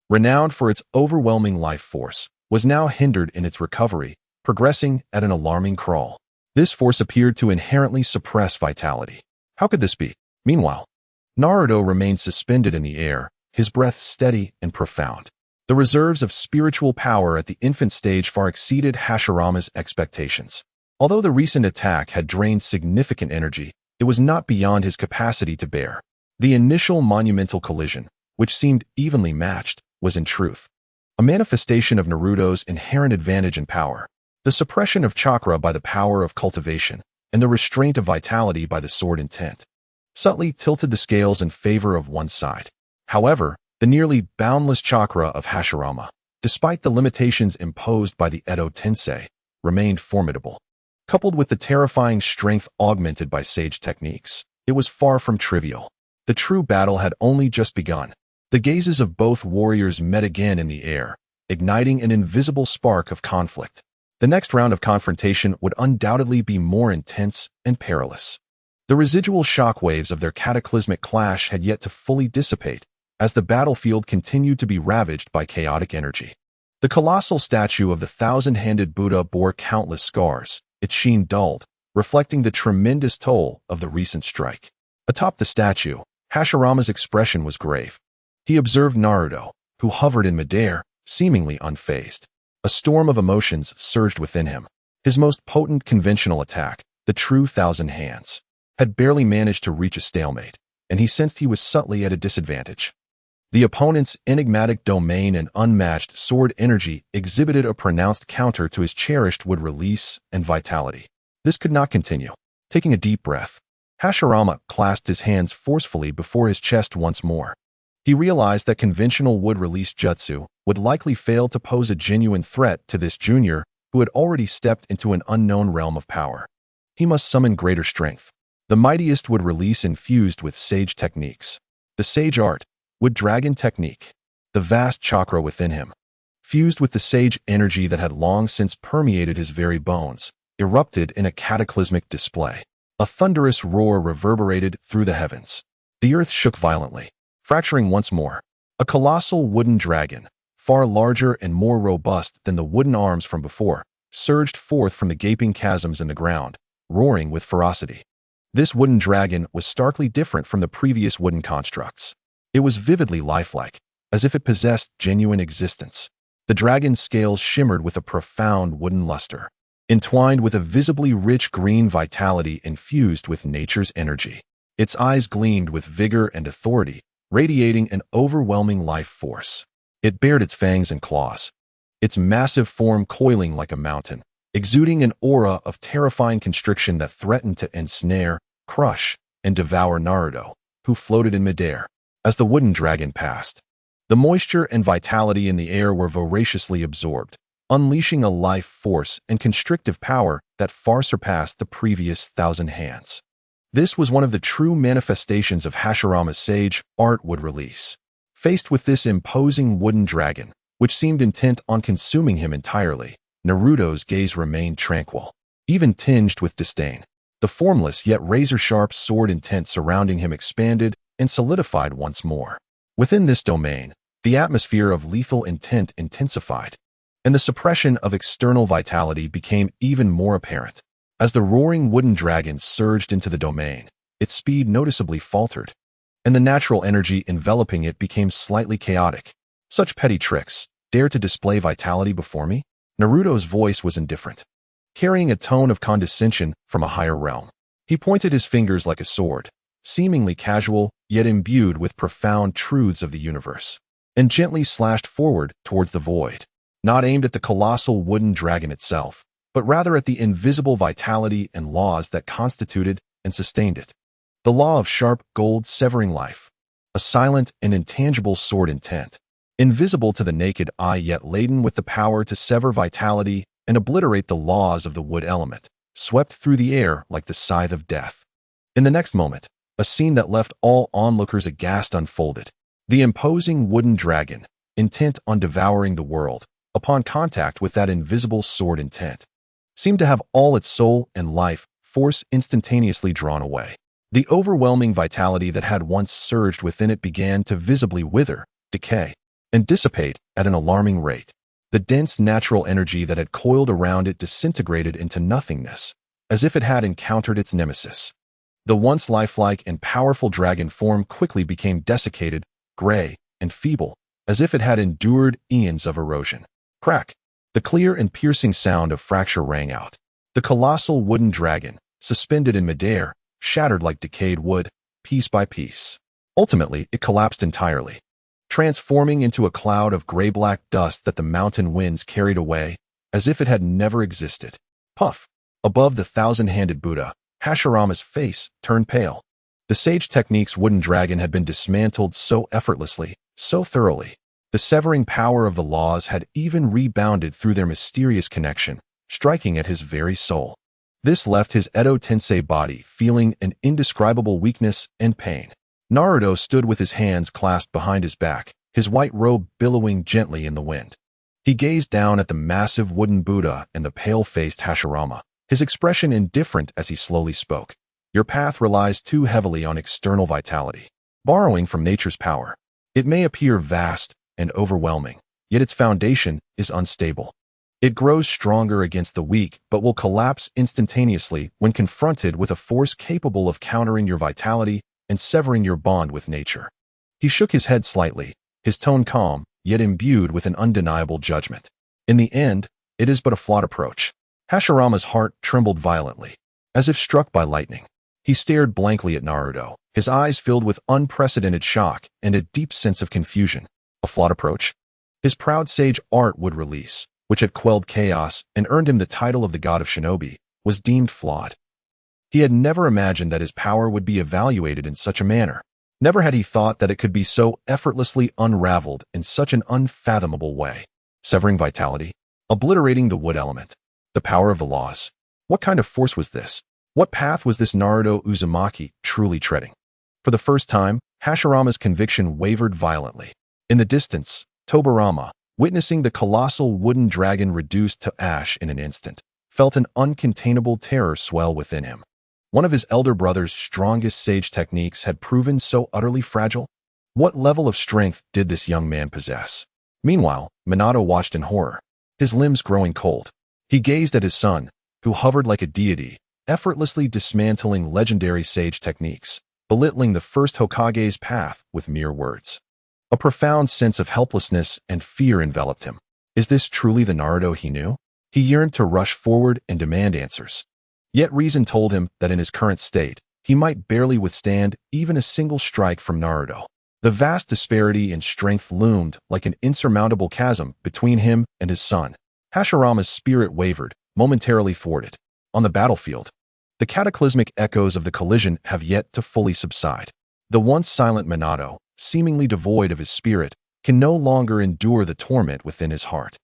renowned for its overwhelming life force, was now hindered in its recovery, progressing at an alarming crawl. This force appeared to inherently suppress vitality. How could this be? Meanwhile, Naruto remained suspended in the air, his breath steady and profound. The reserves of spiritual power at the infant stage far exceeded Hashirama's expectations. Although the recent attack had drained significant energy, it was not beyond his capacity to bear. The initial monumental collision, which seemed evenly matched, was in truth a manifestation of Naruto's inherent advantage and power. The suppression of chakra by the power of cultivation, and the restraint of vitality by the sword intent, subtly tilted the scales in favor of one side. However, the nearly boundless chakra of Hashirama, despite the limitations imposed by the Edo Tensei, remained formidable. Coupled with the terrifying strength augmented by sage techniques, it was far from trivial. The true battle had only just begun. The gazes of both warriors met again in the air, igniting an invisible spark of conflict. The next round of confrontation would undoubtedly be more intense and perilous. The residual shockwaves of their cataclysmic clash had yet to fully dissipate, as the battlefield continued to be ravaged by chaotic energy. The colossal statue of the thousand-handed Buddha bore countless scars, its sheen dulled, reflecting the tremendous toll of the recent strike. Atop the statue, Hashirama's expression was grave. He observed Naruto, who hovered in midair, seemingly unfazed. A storm of emotions surged within him. His most potent conventional attack, the true Thousand Hands, had barely managed to reach a stalemate, and he sensed he was subtly at a disadvantage. The opponent's enigmatic domain and unmatched sword energy exhibited a pronounced counter to his cherished wood release and vitality. This could not continue. Taking a deep breath, Hashirama clasped his hands forcefully before his chest once more. He realized that conventional wood release jutsu would likely fail to pose a genuine threat to this junior who had already stepped into an unknown realm of power. He must summon greater strength. The mightiest would release infused with sage techniques. The sage art, wood dragon technique. The vast chakra within him, fused with the sage energy that had long since permeated his very bones, erupted in a cataclysmic display. A thunderous roar reverberated through the heavens. The earth shook violently, fracturing once more. A colossal wooden dragon, far larger and more robust than the wooden arms from before, surged forth from the gaping chasms in the ground, roaring with ferocity. This wooden dragon was starkly different from the previous wooden constructs. It was vividly lifelike, as if it possessed genuine existence. The dragon's scales shimmered with a profound wooden luster, entwined with a visibly rich green vitality infused with nature's energy. Its eyes gleamed with vigor and authority, radiating an overwhelming life force. It bared its fangs and claws, its massive form coiling like a mountain, exuding an aura of terrifying constriction that threatened to ensnare, crush, and devour Naruto, who floated in midair. As the wooden dragon passed, the moisture and vitality in the air were voraciously absorbed, unleashing a life force and constrictive power that far surpassed the previous Thousand Hands. This was one of the true manifestations of Hashirama's sage art wood release. Faced with this imposing wooden dragon, which seemed intent on consuming him entirely, Naruto's gaze remained tranquil, even tinged with disdain. The formless yet razor-sharp sword intent surrounding him expanded and solidified once more. Within this domain, the atmosphere of lethal intent intensified, and the suppression of external vitality became even more apparent. As the roaring wooden dragon surged into the domain, its speed noticeably faltered, and the natural energy enveloping it became slightly chaotic. Such petty tricks, dare to display vitality before me? Naruto's voice was indifferent, carrying a tone of condescension from a higher realm. He pointed his fingers like a sword, seemingly casual, yet imbued with profound truths of the universe. and gently slashed forward towards the void, not aimed at the colossal wooden dragon itself, but rather at the invisible vitality and laws that constituted and sustained it. The law of sharp gold severing life, a silent and intangible sword intent, invisible to the naked eye yet laden with the power to sever vitality and obliterate the laws of the wood element, swept through the air like the scythe of death. In the next moment, a scene that left all onlookers aghast unfolded. The imposing wooden dragon, intent on devouring the world, upon contact with that invisible sword intent, seemed to have all its soul and life force instantaneously drawn away. The overwhelming vitality that had once surged within it began to visibly wither, decay, and dissipate at an alarming rate. The dense natural energy that had coiled around it disintegrated into nothingness, as if it had encountered its nemesis. The once lifelike and powerful dragon form quickly became desiccated, gray, and feeble, as if it had endured eons of erosion. Crack! The clear and piercing sound of fracture rang out. The colossal wooden dragon, suspended in midair, shattered like decayed wood, piece by piece. Ultimately, it collapsed entirely, transforming into a cloud of gray-black dust that the mountain winds carried away, as if it had never existed. Puff! Above the thousand-handed Buddha, Hashirama's face turned pale. The sage technique's wooden dragon had been dismantled so effortlessly, so thoroughly. The severing power of the laws had even rebounded through their mysterious connection, striking at his very soul. This left his Edo Tensei body feeling an indescribable weakness and pain. Naruto stood with his hands clasped behind his back, his white robe billowing gently in the wind. He gazed down at the massive wooden Buddha and the pale-faced Hashirama, his expression indifferent as he slowly spoke. Your path relies too heavily on external vitality, borrowing from nature's power. It may appear vast and overwhelming, yet its foundation is unstable. It grows stronger against the weak, but will collapse instantaneously when confronted with a force capable of countering your vitality and severing your bond with nature. He shook his head slightly, his tone calm, yet imbued with an undeniable judgment. In the end, it is but a flawed approach. Hashirama's heart trembled violently, as if struck by lightning. He stared blankly at Naruto, his eyes filled with unprecedented shock and a deep sense of confusion. A flawed approach? His proud sage art would release, which had quelled chaos and earned him the title of the god of shinobi, was deemed flawed. He had never imagined that his power would be evaluated in such a manner. Never had he thought that it could be so effortlessly unraveled in such an unfathomable way. Severing vitality, obliterating the wood element, the power of the laws. What kind of force was this? What path was this Naruto Uzumaki truly treading? For the first time, Hashirama's conviction wavered violently. In the distance, Tobirama, witnessing the colossal wooden dragon reduced to ash in an instant, felt an uncontainable terror swell within him. One of his elder brother's strongest sage techniques had proven so utterly fragile? What level of strength did this young man possess? Meanwhile, Minato watched in horror, his limbs growing cold. He gazed at his son, who hovered like a deity, effortlessly dismantling legendary sage techniques, belittling the first Hokage's path with mere words. A profound sense of helplessness and fear enveloped him. Is this truly the Naruto he knew? He yearned to rush forward and demand answers. Yet reason told him that in his current state, he might barely withstand even a single strike from Naruto. The vast disparity in strength loomed like an insurmountable chasm between him and his son. Hashirama's spirit wavered, momentarily thwarted. On the battlefield, the cataclysmic echoes of the collision have yet to fully subside. The once silent Minato, seemingly devoid of his spirit, can no longer endure the torment within his heart.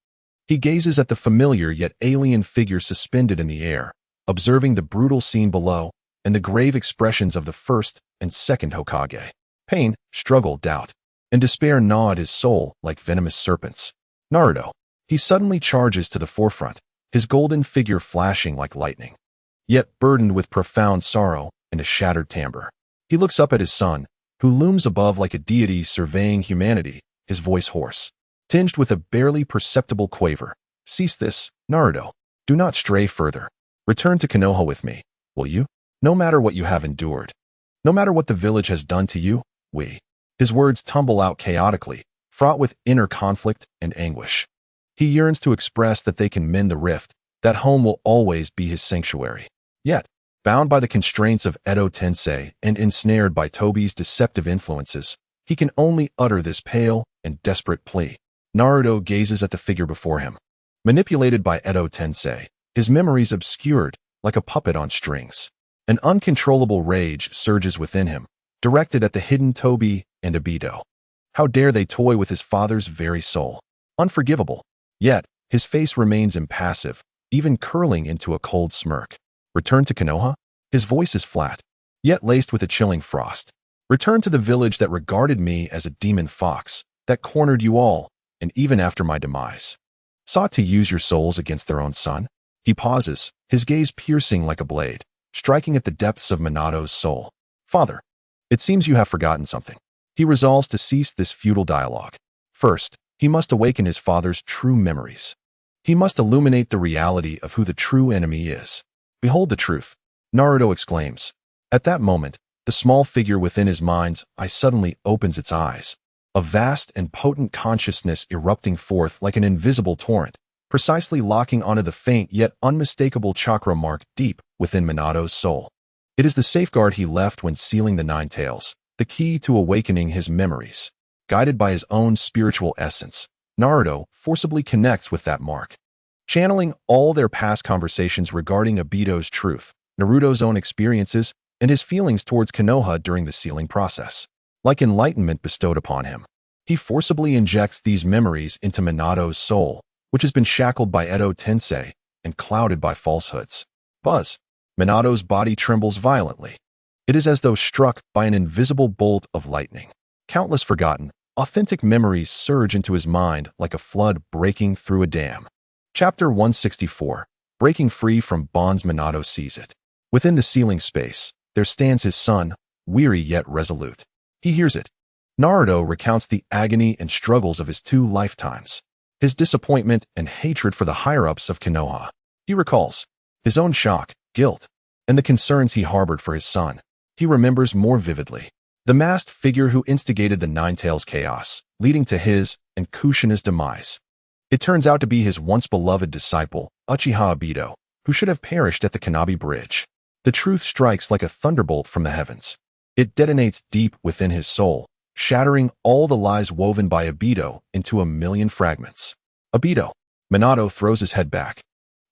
He gazes at the familiar yet alien figure suspended in the air, observing the brutal scene below and the grave expressions of the first and second Hokage. Pain, struggle, doubt, and despair gnawed his soul like venomous serpents. Naruto. He suddenly charges to the forefront, his golden figure flashing like lightning, yet burdened with profound sorrow and a shattered timbre. He looks up at his son, who looms above like a deity surveying humanity, his voice hoarse, tinged with a barely perceptible quaver. Cease this, Naruto. Do not stray further. Return to Konoha with me, will you? No matter what you have endured. No matter what the village has done to you, we. His words tumble out chaotically, fraught with inner conflict and anguish. He yearns to express that they can mend the rift, that home will always be his sanctuary. Yet, bound by the constraints of Edo Tensei and ensnared by Tobi's deceptive influences, he can only utter this pale and desperate plea. Naruto gazes at the figure before him. Manipulated by Edo Tensei, his memories obscured like a puppet on strings. An uncontrollable rage surges within him, directed at the hidden Tobi and Obito. How dare they toy with his father's very soul? Unforgivable. Yet, his face remains impassive, even curling into a cold smirk. Return to Konoha? His voice is flat, yet laced with a chilling frost. Return to the village that regarded me as a demon fox, that cornered you all, and even after my demise, sought to use your souls against their own son? He pauses, his gaze piercing like a blade, striking at the depths of Minato's soul. Father, it seems you have forgotten something. He resolves to cease this futile dialogue. First, he must awaken his father's true memories. He must illuminate the reality of who the true enemy is. Behold the truth, Naruto exclaims. At that moment, the small figure within his mind's eye suddenly opens its eyes, a vast and potent consciousness erupting forth like an invisible torrent, precisely locking onto the faint yet unmistakable chakra mark deep within Minato's soul. It is the safeguard he left when sealing the Nine-Tails, the key to awakening his memories. Guided by his own spiritual essence, Naruto forcibly connects with that mark. Channeling all their past conversations regarding Obito's truth, Naruto's own experiences, and his feelings towards Konoha during the sealing process. Like enlightenment bestowed upon him, he forcibly injects these memories into Minato's soul, which has been shackled by Edo Tensei and clouded by falsehoods. Buzz. Minato's body trembles violently. It is as though struck by an invisible bolt of lightning. Countless forgotten, authentic memories surge into his mind like a flood breaking through a dam. Chapter 164. Breaking free from bonds. Minato sees it. Within the sealing space, there stands his son, weary yet resolute. He hears it. Naruto recounts the agony and struggles of his 2 lifetimes, his disappointment and hatred for the higher-ups of Konoha. He recalls his own shock, guilt, and the concerns he harbored for his son. He remembers more vividly the masked figure who instigated the Nine-Tails chaos, leading to his and Kushina's demise. It turns out to be his once beloved disciple, Uchiha Obito, who should have perished at the Kanabi Bridge. The truth strikes like a thunderbolt from the heavens. It detonates deep within his soul, shattering all the lies woven by Obito into a million fragments. Obito. Minato throws his head back,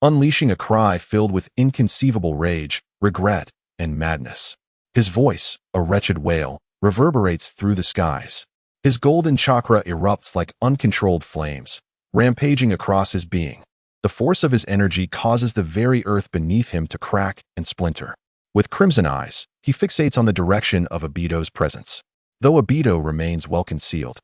unleashing a cry filled with inconceivable rage, regret, and madness. His voice, a wretched wail, reverberates through the skies. His golden chakra erupts like uncontrolled flames, rampaging across his being. The force of his energy causes the very earth beneath him to crack and splinter. With crimson eyes, he fixates on the direction of Obito's presence. Though Obito remains well concealed,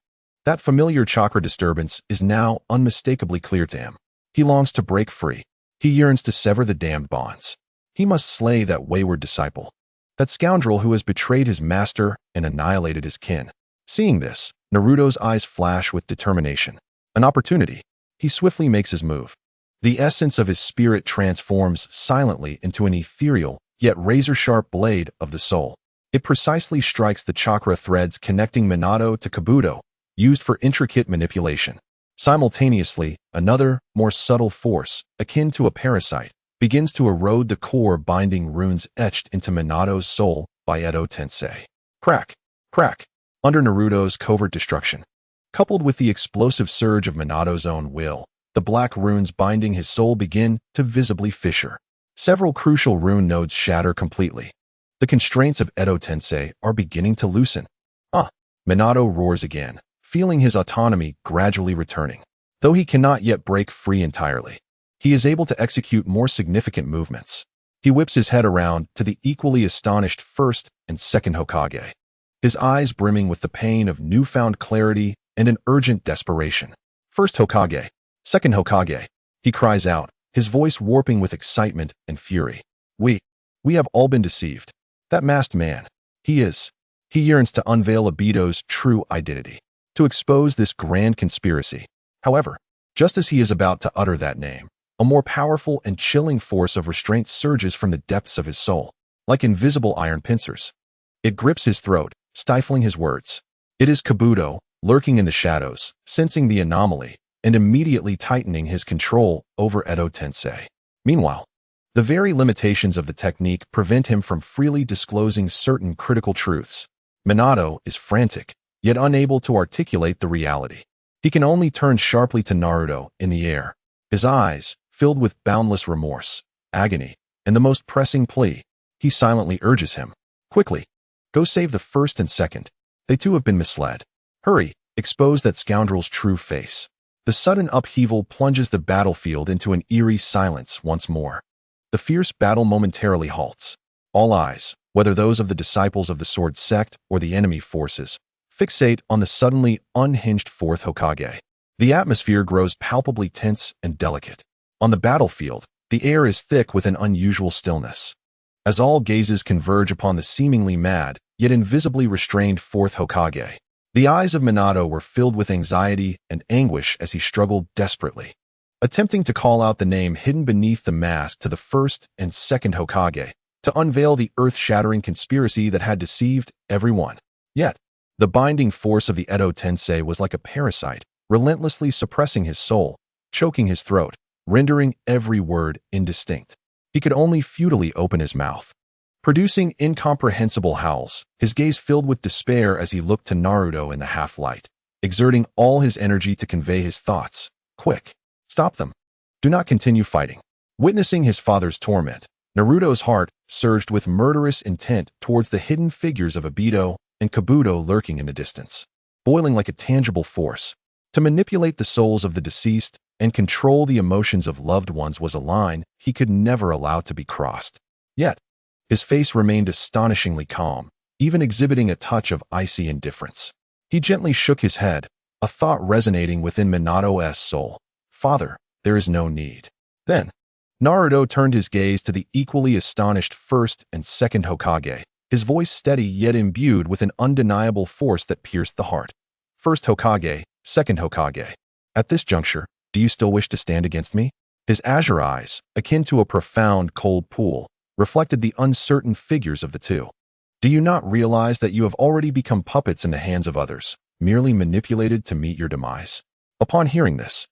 that familiar chakra disturbance is now unmistakably clear to him. He longs to break free. He yearns to sever the damned bonds. He must slay that wayward disciple, that scoundrel who has betrayed his master and annihilated his kin. Seeing this, Naruto's eyes flash with determination. An opportunity. He swiftly makes his move. The essence of his spirit transforms silently into an ethereal, yet razor-sharp blade of the soul. It precisely strikes the chakra threads connecting Minato to Kabuto, used for intricate manipulation. Simultaneously, another, more subtle force, akin to a parasite, begins to erode the core binding runes etched into Minato's soul by Edo Tensei. Crack, crack, under Naruto's covert destruction. Coupled with the explosive surge of Minato's own will, the black runes binding his soul begin to visibly fissure. Several crucial rune nodes shatter completely. The constraints of Edo Tensei are beginning to loosen. Minato roars again, feeling his autonomy gradually returning. Though he cannot yet break free entirely, he is able to execute more significant movements. He whips his head around to the equally astonished first and second Hokage, his eyes brimming with the pain of newfound clarity and an urgent desperation. First Hokage, second Hokage, he cries out, his voice warping with excitement and fury. We have all been deceived. That masked man, he yearns to unveil Obito's true identity, to expose this grand conspiracy. However, just as he is about to utter that name, a more powerful and chilling force of restraint surges from the depths of his soul, like invisible iron pincers. It grips his throat, stifling his words. It is Kabuto, lurking in the shadows, sensing the anomaly, and immediately tightening his control over Edo Tensei. Meanwhile, the very limitations of the technique prevent him from freely disclosing certain critical truths. Minato is frantic, yet unable to articulate the reality. He can only turn sharply to Naruto in the air, his eyes filled with boundless remorse, agony, and the most pressing plea. He silently urges him, "Quickly, go save the first and second. They too have been misled. Hurry, expose that scoundrel's true face." The sudden upheaval plunges the battlefield into an eerie silence once more. The fierce battle momentarily halts. All eyes, whether those of the disciples of the Sword Sect or the enemy forces, fixate on the suddenly unhinged fourth Hokage. The atmosphere grows palpably tense and delicate. On the battlefield, the air is thick with an unusual stillness. As all gazes converge upon the seemingly mad, yet invisibly restrained fourth Hokage, the eyes of Minato were filled with anxiety and anguish as he struggled desperately, attempting to call out the name hidden beneath the mask to the first and second Hokage, to unveil the earth-shattering conspiracy that had deceived everyone. Yet, the binding force of the Edo Tensei was like a parasite, relentlessly suppressing his soul, choking his throat, rendering every word indistinct. He could only futilely open his mouth, producing incomprehensible howls, his gaze filled with despair as he looked to Naruto in the half-light, exerting all his energy to convey his thoughts. "Quick, stop them. Do not continue fighting." Witnessing his father's torment, Naruto's heart surged with murderous intent towards the hidden figures of Obito and Kabuto lurking in the distance, boiling like a tangible force. To manipulate the souls of the deceased and control the emotions of loved ones was a line he could never allow to be crossed. Yet, his face remained astonishingly calm, even exhibiting a touch of icy indifference. He gently shook his head, a thought resonating within Minato's soul. "Father, there is no need." Then, Naruto turned his gaze to the equally astonished first and second Hokage, his voice steady yet imbued with an undeniable force that pierced the heart. "First Hokage, second Hokage. At this juncture, do you still wish to stand against me?" His azure eyes, akin to a profound cold pool, reflected the uncertain figures of the two. "Do you not realize that you have already become puppets in the hands of others, merely manipulated to meet your demise?" Upon hearing this,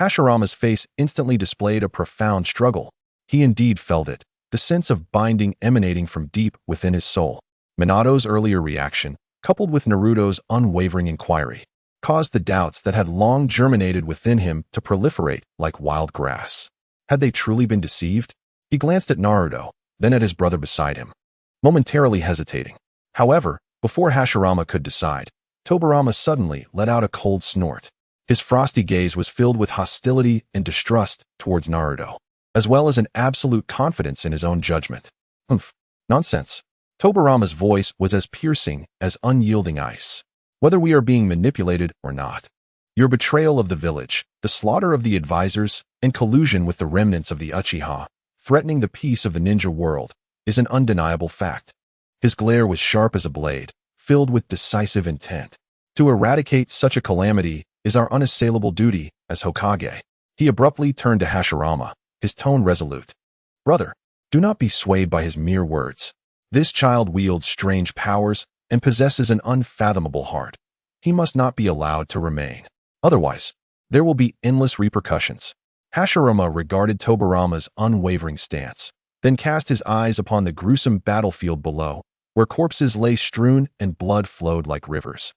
Hashirama's face instantly displayed a profound struggle. He indeed felt it, the sense of binding emanating from deep within his soul. Minato's earlier reaction, coupled with Naruto's unwavering inquiry, caused the doubts that had long germinated within him to proliferate like wild grass. Had they truly been deceived? He glanced at Naruto, then at his brother beside him, momentarily hesitating. However, before Hashirama could decide, Tobirama suddenly let out a cold snort. His frosty gaze was filled with hostility and distrust towards Naruto, as well as an absolute confidence in his own judgment. "Humph, nonsense." Tobirama's voice was as piercing as unyielding ice. "Whether we are being manipulated or not, your betrayal of the village, the slaughter of the advisors, and collusion with the remnants of the Uchiha, threatening the peace of the ninja world, is an undeniable fact." His glare was sharp as a blade, filled with decisive intent. "To eradicate such a calamity is our unassailable duty as Hokage." He abruptly turned to Hashirama, his tone resolute. "Brother, do not be swayed by his mere words. This child wields strange powers and possesses an unfathomable heart. He must not be allowed to remain. Otherwise, there will be endless repercussions." Hashirama regarded Tobirama's unwavering stance, then cast his eyes upon the gruesome battlefield below, where corpses lay strewn and blood flowed like rivers.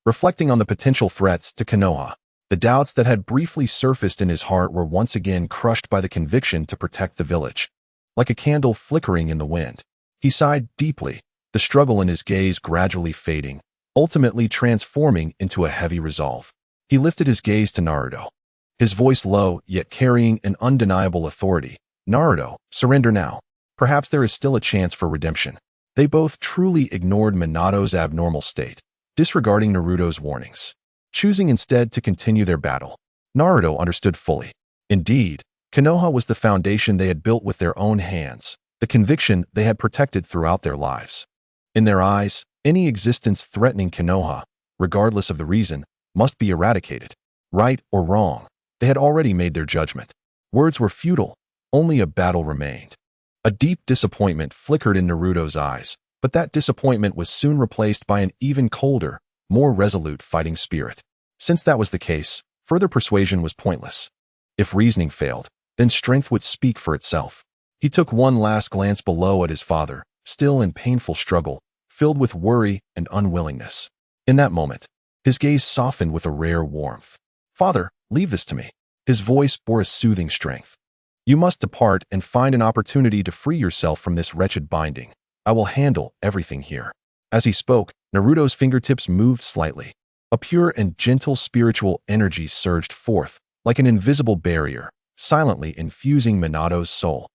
Reflecting on the potential threats to Konoha, the doubts that had briefly surfaced in his heart were once again crushed by the conviction to protect the village. Like a candle flickering in the wind, he sighed deeply, the struggle in his gaze gradually fading, ultimately transforming into a heavy resolve. He lifted his gaze to Naruto, his voice low yet carrying an undeniable authority. "Naruto, surrender now. Perhaps there is still a chance for redemption." They both truly ignored Minato's abnormal state, disregarding Naruto's warnings, choosing instead to continue their battle. Naruto understood fully. Indeed, Konoha was the foundation they had built with their own hands, the conviction they had protected throughout their lives. In their eyes, any existence threatening Konoha, regardless of the reason, must be eradicated. Right or wrong, they had already made their judgment. Words were futile, only a battle remained. A deep disappointment flickered in Naruto's eyes, but that disappointment was soon replaced by an even colder, more resolute fighting spirit. Since that was the case, further persuasion was pointless. If reasoning failed, then strength would speak for itself. He took one last glance below at his father, still in painful struggle, filled with worry and unwillingness. In that moment, His gaze softened with a rare warmth. "Father, leave this to me." His voice bore a soothing strength. "You must depart and find an opportunity to free yourself from this wretched binding. I will handle everything here." As he spoke, Naruto's fingertips moved slightly. A pure and gentle spiritual energy surged forth, like an invisible barrier, silently infusing Minato's soul.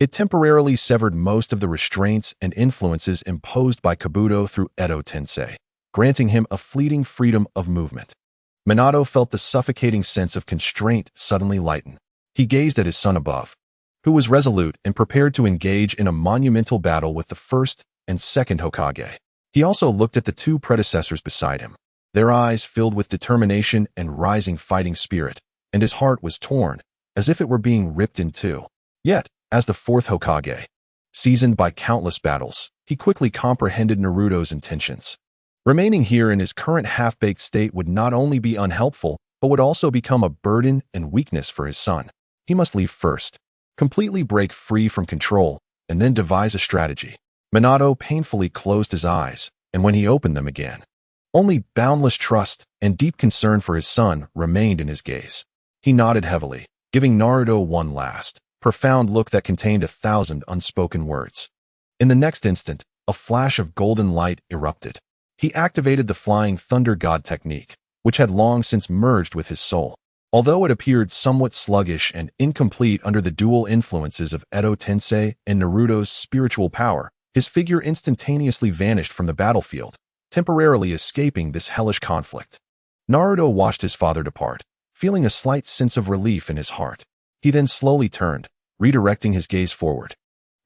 It temporarily severed most of the restraints and influences imposed by Kabuto through Edo Tensei, granting him a fleeting freedom of movement. Minato felt the suffocating sense of constraint suddenly lighten. He gazed at his son above, who was resolute and prepared to engage in a monumental battle with the first and second Hokage. He also looked at the two predecessors beside him, their eyes filled with determination and rising fighting spirit, and his heart was torn, as if it were being ripped in two. Yet, as the fourth Hokage, seasoned by countless battles, he quickly comprehended Naruto's intentions. Remaining here in his current half-baked state would not only be unhelpful, but would also become a burden and weakness for his son. He must leave first, completely break free from control, and then devise a strategy. Minato painfully closed his eyes, and when he opened them again, only boundless trust and deep concern for his son remained in his gaze. He nodded heavily, giving Naruto one last, profound look that contained 1,000 unspoken words. In the next instant, a flash of golden light erupted. He activated the Flying Thunder God technique, which had long since merged with his soul. Although it appeared somewhat sluggish and incomplete under the dual influences of Edo Tensei and Naruto's spiritual power, his figure instantaneously vanished from the battlefield, temporarily escaping this hellish conflict. Naruto watched his father depart, feeling a slight sense of relief in his heart. He then slowly turned, redirecting his gaze forward.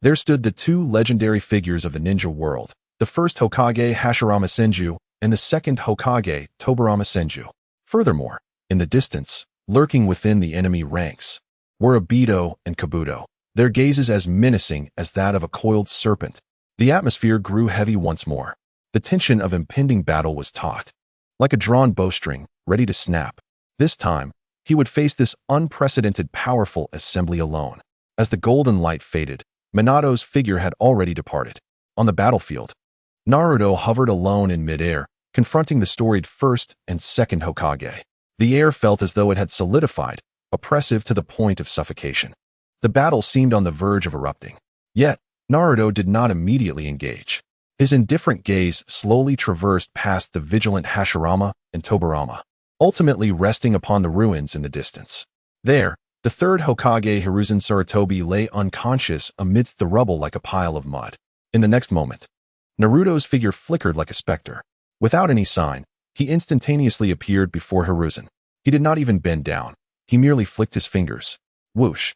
There stood the two legendary figures of the ninja world, the first Hokage Hashirama Senju and the second Hokage Tobirama Senju. Furthermore, in the distance, lurking within the enemy ranks, were Obito and Kabuto, their gazes as menacing as that of a coiled serpent. The atmosphere grew heavy once more. The tension of impending battle was taut, like a drawn bowstring, ready to snap. This time, he would face this unprecedented powerful assembly alone. As the golden light faded, Minato's figure had already departed. On the battlefield, Naruto hovered alone in midair, confronting the storied first and second Hokage. The air felt as though it had solidified, oppressive to the point of suffocation. The battle seemed on the verge of erupting. Yet, Naruto did not immediately engage. His indifferent gaze slowly traversed past the vigilant Hashirama and Tobirama, ultimately resting upon the ruins in the distance. There, the third Hokage Hiruzen Sarutobi lay unconscious amidst the rubble like a pile of mud. In the next moment, Naruto's figure flickered like a specter. Without any sign, he instantaneously appeared before Hiruzen. He did not even bend down. He merely flicked his fingers. Whoosh!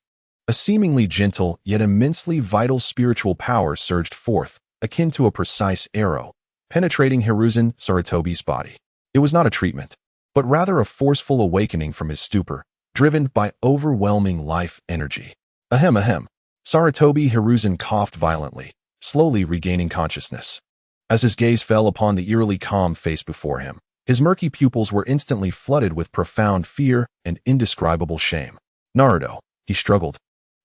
A seemingly gentle yet immensely vital spiritual power surged forth, akin to a precise arrow, penetrating Hiruzen Sarutobi's body. It was not a treatment, but rather a forceful awakening from his stupor, driven by overwhelming life energy. Ahem ahem. Sarutobi Hiruzen coughed violently, slowly regaining consciousness. As his gaze fell upon the eerily calm face before him, his murky pupils were instantly flooded with profound fear and indescribable shame. Naruto, he struggled,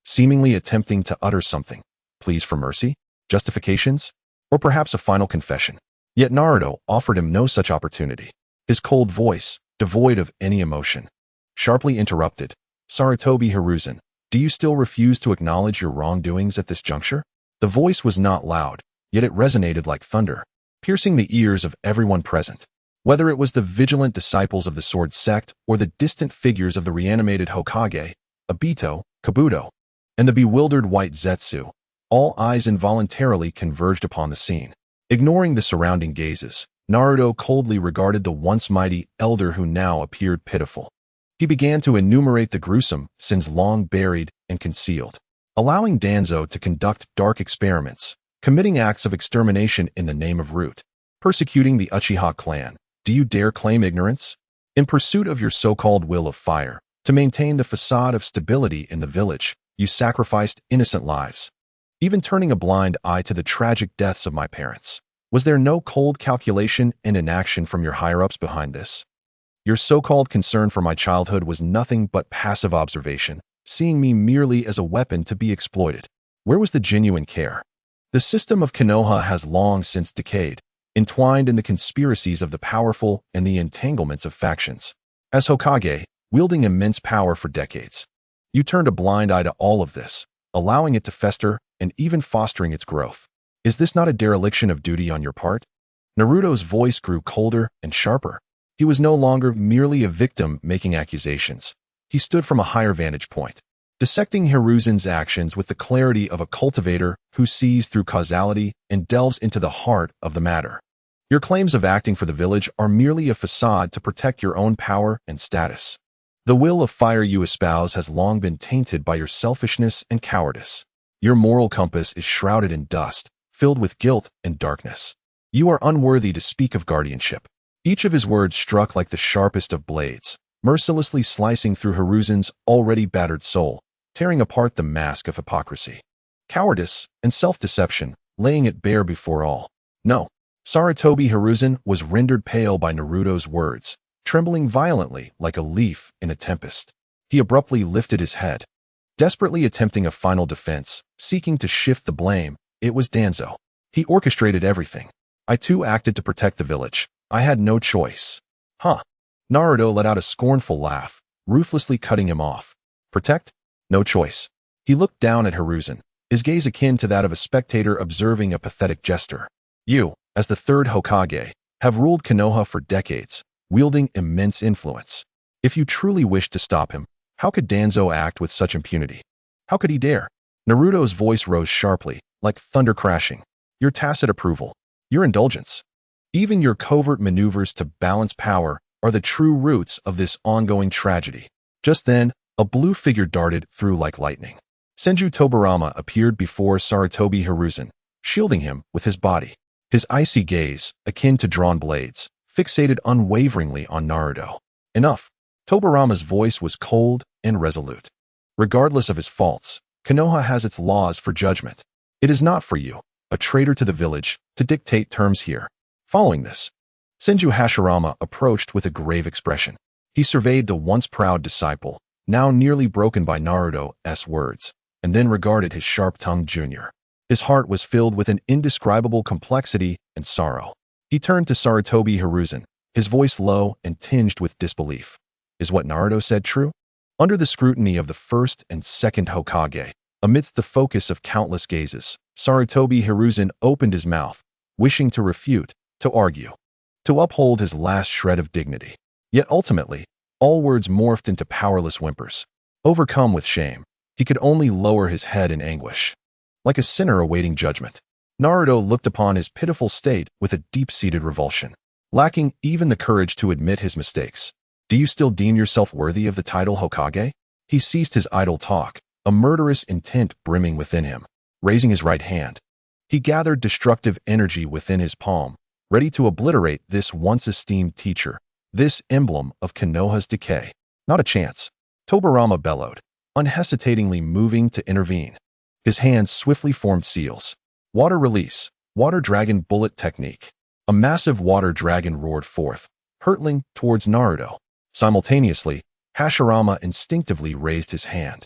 seemingly attempting to utter something. Pleas for mercy? Justifications? Or perhaps a final confession? Yet Naruto offered him no such opportunity. His cold voice, devoid of any emotion, sharply interrupted. Sarutobi Hiruzen, do you still refuse to acknowledge your wrongdoings at this juncture? The voice was not loud, yet it resonated like thunder, piercing the ears of everyone present. Whether it was the vigilant disciples of the Sword Sect or the distant figures of the reanimated Hokage, Obito, Kabuto, and the bewildered white Zetsu, all eyes involuntarily converged upon the scene. Ignoring the surrounding gazes, Naruto coldly regarded the once mighty elder who now appeared pitiful. He began to enumerate the gruesome sins long buried and concealed, allowing Danzo to conduct dark experiments, committing acts of extermination in the name of Root, persecuting the Uchiha clan. Do you dare claim ignorance? In pursuit of your so-called will of fire, to maintain the facade of stability in the village, you sacrificed innocent lives, even turning a blind eye to the tragic deaths of my parents. Was there no cold calculation and inaction from your higher-ups behind this? Your so-called concern for my childhood was nothing but passive observation, seeing me merely as a weapon to be exploited. Where was the genuine care? The system of Konoha has long since decayed. entwined in the conspiracies of the powerful and the entanglements of factions. As Hokage, wielding immense power for decades, you turned a blind eye to all of this, allowing it to fester and even fostering its growth. Is this not a dereliction of duty on your part? Naruto's voice grew colder and sharper. He was no longer merely a victim making accusations. He stood from a higher vantage point, dissecting Hiruzen's actions with the clarity of a cultivator who sees through causality and delves into the heart of the matter. Your claims of acting for the village are merely a facade to protect your own power and status. The will of fire you espouse has long been tainted by your selfishness and cowardice. Your moral compass is shrouded in dust, filled with guilt and darkness. You are unworthy to speak of guardianship. Each of his words struck like the sharpest of blades, mercilessly slicing through Hiruzen's already battered soul, tearing apart the mask of hypocrisy, cowardice, and self-deception, laying it bare before all. No. Sarutobi Hiruzen was rendered pale by Naruto's words, trembling violently like a leaf in a tempest. He abruptly lifted his head, desperately attempting a final defense, seeking to shift the blame. It was Danzo. He orchestrated everything. I too acted to protect the village. I had no choice. Huh. Naruto let out a scornful laugh, ruthlessly cutting him off. Protect? No choice. He looked down at Hiruzen, his gaze akin to that of a spectator observing a pathetic jester. You, as the third Hokage, have ruled Konoha for decades, wielding immense influence. If you truly wished to stop him, how could Danzo act with such impunity? How could he dare? Naruto's voice rose sharply, like thunder crashing. Your tacit approval, your indulgence, even your covert maneuvers to balance power are the true roots of this ongoing tragedy. Just then, a blue figure darted through like lightning. Senju Tobirama appeared before Sarutobi Hiruzen, shielding him with his body. His icy gaze, akin to drawn blades, fixated unwaveringly on Naruto. Enough. Tobirama's voice was cold and resolute. Regardless of his faults, Konoha has its laws for judgment. It is not for you, a traitor to the village, to dictate terms here. Following this, Senju Hashirama approached with a grave expression. He surveyed the once proud disciple, now nearly broken by Naruto's words, and then regarded his sharp-tongued junior. His heart was filled with an indescribable complexity and sorrow. He turned to Sarutobi Hiruzen, his voice low and tinged with disbelief. Is what Naruto said true? Under the scrutiny of the first and second Hokage, amidst the focus of countless gazes, Sarutobi Hiruzen opened his mouth, wishing to refute, to argue, to uphold his last shred of dignity. Yet ultimately, all words morphed into powerless whimpers. Overcome with shame, he could only lower his head in anguish. Like a sinner awaiting judgment, Naruto looked upon his pitiful state with a deep-seated revulsion, lacking even the courage to admit his mistakes. Do you still deem yourself worthy of the title Hokage? He ceased his idle talk, a murderous intent brimming within him. Raising his right hand, he gathered destructive energy within his palm, ready to obliterate this once esteemed teacher, this emblem of Konoha's decay. Not a chance. Tobirama bellowed, unhesitatingly moving to intervene. His hands swiftly formed seals. Water release, water dragon bullet technique. A massive water dragon roared forth, hurtling towards Naruto. Simultaneously, Hashirama instinctively raised his hand,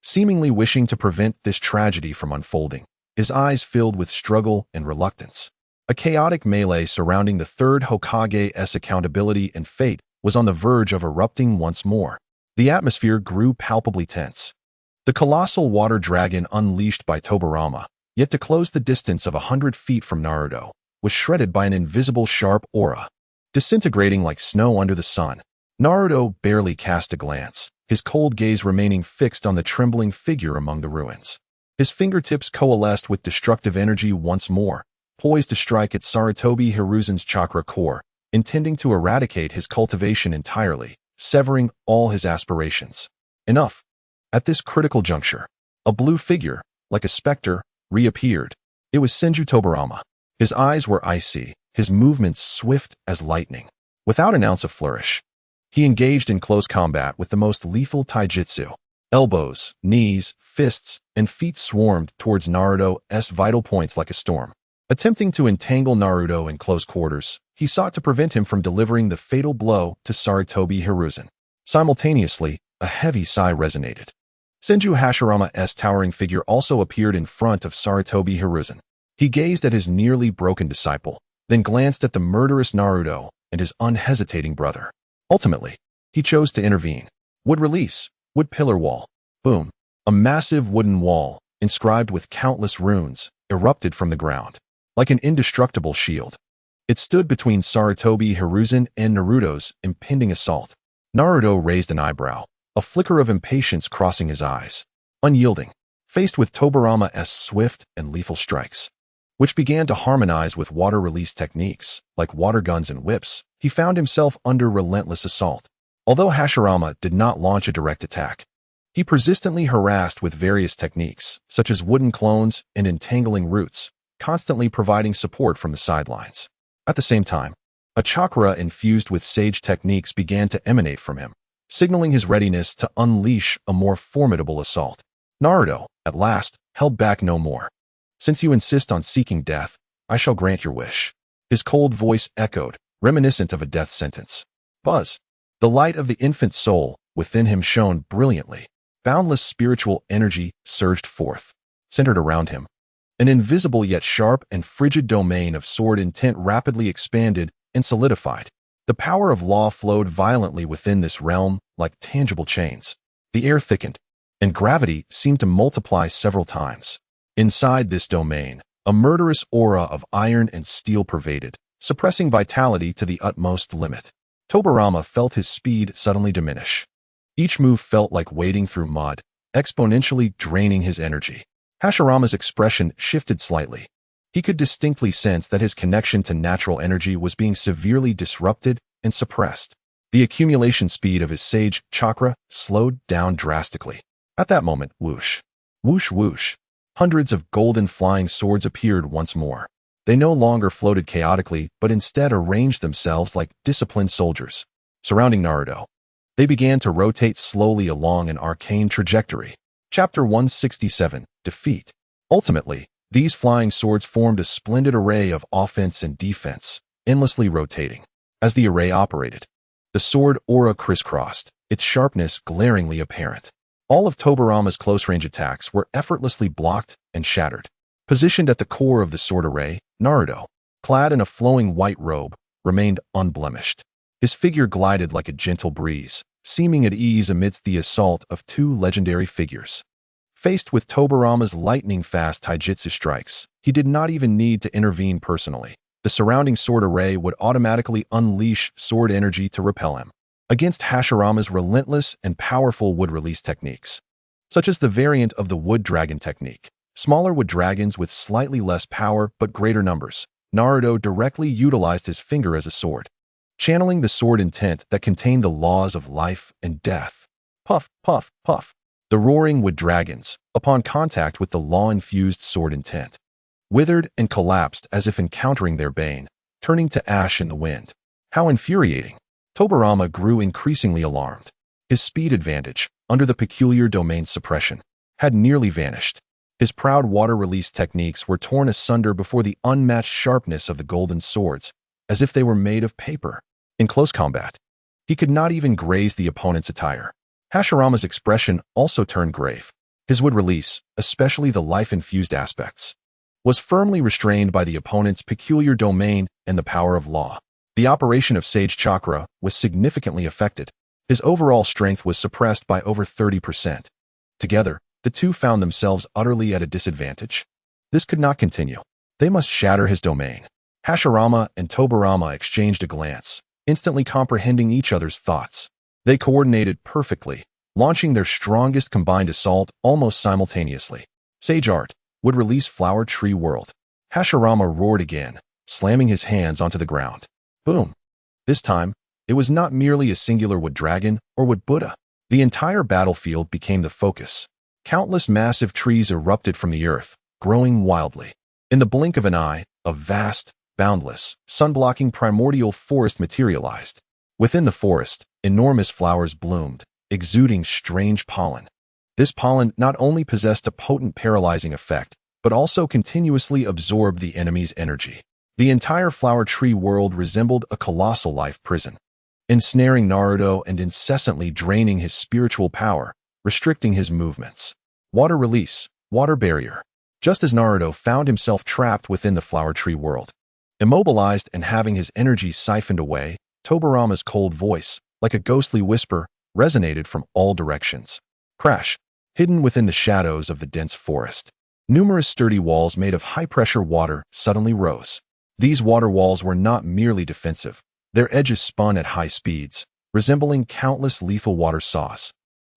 seemingly wishing to prevent this tragedy from unfolding, his eyes filled with struggle and reluctance. A chaotic melee surrounding the third Hokage's accountability and fate was on the verge of erupting once more. The atmosphere grew palpably tense. The colossal water dragon unleashed by Tobirama, yet to close the distance of 100 feet from Naruto, was shredded by an invisible sharp aura. Disintegrating like snow under the sun, Naruto barely cast a glance, his cold gaze remaining fixed on the trembling figure among the ruins. His fingertips coalesced with destructive energy once more, poised to strike at Sarutobi Hiruzen's chakra core, intending to eradicate his cultivation entirely, severing all his aspirations. Enough. At this critical juncture, a blue figure, like a specter, reappeared. It was Senju Tobirama. His eyes were icy, his movements swift as lightning. Without an ounce of flourish, he engaged in close combat with the most lethal taijutsu. Elbows, knees, fists, and feet swarmed towards Naruto's vital points like a storm. Attempting to entangle Naruto in close quarters, he sought to prevent him from delivering the fatal blow to Sarutobi Hiruzen. Simultaneously, a heavy sigh resonated. Senju Hashirama's towering figure also appeared in front of Sarutobi Hiruzen. He gazed at his nearly broken disciple, then glanced at the murderous Naruto and his unhesitating brother. Ultimately, he chose to intervene. Wood release, wood pillar wall. Boom. A massive wooden wall, inscribed with countless runes, erupted from the ground, like an indestructible shield. It stood between Sarutobi Hiruzen and Naruto's impending assault. Naruto raised an eyebrow, a flicker of impatience crossing his eyes. Unyielding, faced with Tobirama's swift and lethal strikes, which began to harmonize with water release techniques, like water guns and whips, he found himself under relentless assault. Although Hashirama did not launch a direct attack, he persistently harassed with various techniques, such as wooden clones and entangling roots, constantly providing support from the sidelines. At the same time, a chakra infused with sage techniques began to emanate from him, signaling his readiness to unleash a more formidable assault. Naruto, at last, held back no more. "Since you insist on seeking death, I shall grant your wish." His cold voice echoed, reminiscent of a death sentence. Buzz. The light of the infant soul within him shone brilliantly. Boundless spiritual energy surged forth, centered around him. An invisible yet sharp and frigid domain of sword intent rapidly expanded and solidified. The power of law flowed violently within this realm like tangible chains. The air thickened, and gravity seemed to multiply several times. Inside this domain, a murderous aura of iron and steel pervaded, suppressing vitality to the utmost limit. Tobirama felt his speed suddenly diminish. Each move felt like wading through mud, exponentially draining his energy. Hashirama's expression shifted slightly. He could distinctly sense that his connection to natural energy was being severely disrupted and suppressed. The accumulation speed of his sage chakra slowed down drastically. At that moment, whoosh, whoosh, whoosh, hundreds of golden flying swords appeared once more. They no longer floated chaotically, but instead arranged themselves like disciplined soldiers, surrounding Naruto. They began to rotate slowly along an arcane trajectory. Chapter 167, Defeat. Ultimately, these flying swords formed a splendid array of offense and defense, endlessly rotating. As the array operated, the sword aura crisscrossed, its sharpness glaringly apparent. All of Tobirama's close-range attacks were effortlessly blocked and shattered. Positioned at the core of the sword array, Naruto, clad in a flowing white robe, remained unblemished. His figure glided like a gentle breeze, seeming at ease amidst the assault of two legendary figures. Faced with Tobirama's lightning-fast taijutsu strikes, he did not even need to intervene personally. The surrounding sword array would automatically unleash sword energy to repel him. Against Hashirama's relentless and powerful wood release techniques, such as the variant of the wood dragon technique, smaller wood dragons with slightly less power but greater numbers, Naruto directly utilized his finger as a sword, channeling the sword intent that contained the laws of life and death. Puff, puff, puff. The roaring wood dragons, upon contact with the law-infused sword intent, withered and collapsed as if encountering their bane, turning to ash in the wind. How infuriating! Tobirama grew increasingly alarmed. His speed advantage, under the peculiar domain suppression, had nearly vanished. His proud water release techniques were torn asunder before the unmatched sharpness of the golden swords, as if they were made of paper. In close combat, he could not even graze the opponent's attire. Hashirama's expression also turned grave. His wood release, especially the life-infused aspects, was firmly restrained by the opponent's peculiar domain and the power of law. The operation of Sage Chakra was significantly affected. His overall strength was suppressed by over 30%. Together, the two found themselves utterly at a disadvantage. This could not continue. They must shatter his domain. Hashirama and Tobirama exchanged a glance, instantly comprehending each other's thoughts. They coordinated perfectly, launching their strongest combined assault almost simultaneously. Sage Art would release Flower Tree World. Hashirama roared again, slamming his hands onto the ground. Boom. This time, it was not merely a singular wood dragon or wood Buddha. The entire battlefield became the focus. Countless massive trees erupted from the earth, growing wildly. In the blink of an eye, a vast, boundless, sun-blocking primordial forest materialized. Within the forest, enormous flowers bloomed, exuding strange pollen. This pollen not only possessed a potent paralyzing effect, but also continuously absorbed the enemy's energy. The entire flower tree world resembled a colossal life prison, ensnaring Naruto and incessantly draining his spiritual power, restricting his movements. Water release, water barrier. Just as Naruto found himself trapped within the flower tree world, Immobilized and having his energy siphoned away, Tobarama's cold voice, like a ghostly whisper, resonated from all directions. Crash! Hidden within the shadows of the dense forest, numerous sturdy walls made of high-pressure water suddenly rose. These water walls were not merely defensive. Their edges spun at high speeds, resembling countless lethal water saws.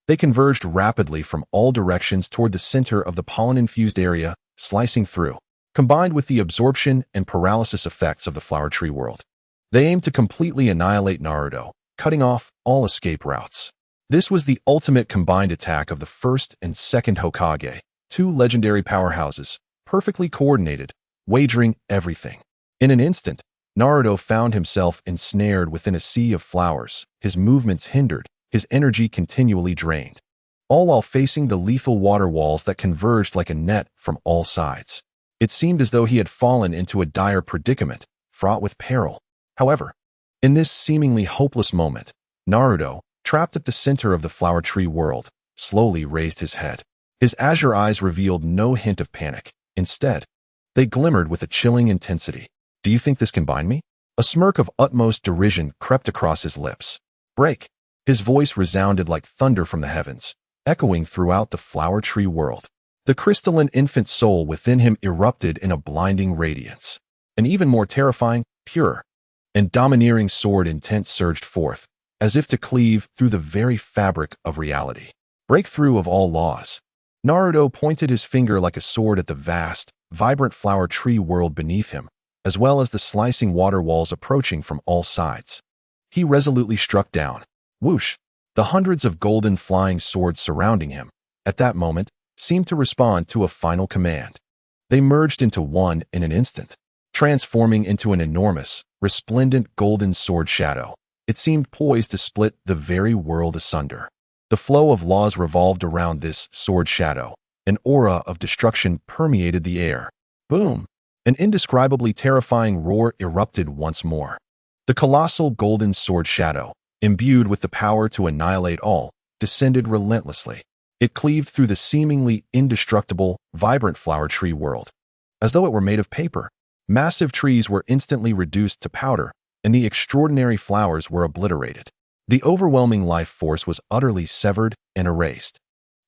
They converged rapidly from all directions toward the center of the pollen-infused area, slicing through. Combined with the absorption and paralysis effects of the flower tree world, they aimed to completely annihilate Naruto, cutting off all escape routes. This was the ultimate combined attack of the first and second Hokage, two legendary powerhouses, perfectly coordinated, wagering everything. In an instant, Naruto found himself ensnared within a sea of flowers, his movements hindered, his energy continually drained, all while facing the lethal water walls that converged like a net from all sides. It seemed as though he had fallen into a dire predicament, fraught with peril. However, in this seemingly hopeless moment, Naruto, trapped at the center of the flower tree world, slowly raised his head. His azure eyes revealed no hint of panic. Instead, they glimmered with a chilling intensity. "Do you think this can bind me?" A smirk of utmost derision crept across his lips. "Break!" His voice resounded like thunder from the heavens, echoing throughout the flower tree world. The crystalline infant soul within him erupted in a blinding radiance. An even more terrifying, pure, and domineering sword intent surged forth, as if to cleave through the very fabric of reality. Breakthrough of all laws. Naruto pointed his finger like a sword at the vast, vibrant flower tree world beneath him, as well as the slicing water walls approaching from all sides. He resolutely struck down. Whoosh! The hundreds of golden flying swords surrounding him, at that moment, seemed to respond to a final command. They merged into one in an instant, transforming into an enormous, resplendent golden sword shadow. It seemed poised to split the very world asunder. The flow of laws revolved around this sword shadow. An aura of destruction permeated the air. Boom! An indescribably terrifying roar erupted once more. The colossal golden sword shadow, imbued with the power to annihilate all, descended relentlessly. It cleaved through the seemingly indestructible, vibrant flower tree world. As though it were made of paper, massive trees were instantly reduced to powder, and the extraordinary flowers were obliterated. The overwhelming life force was utterly severed and erased.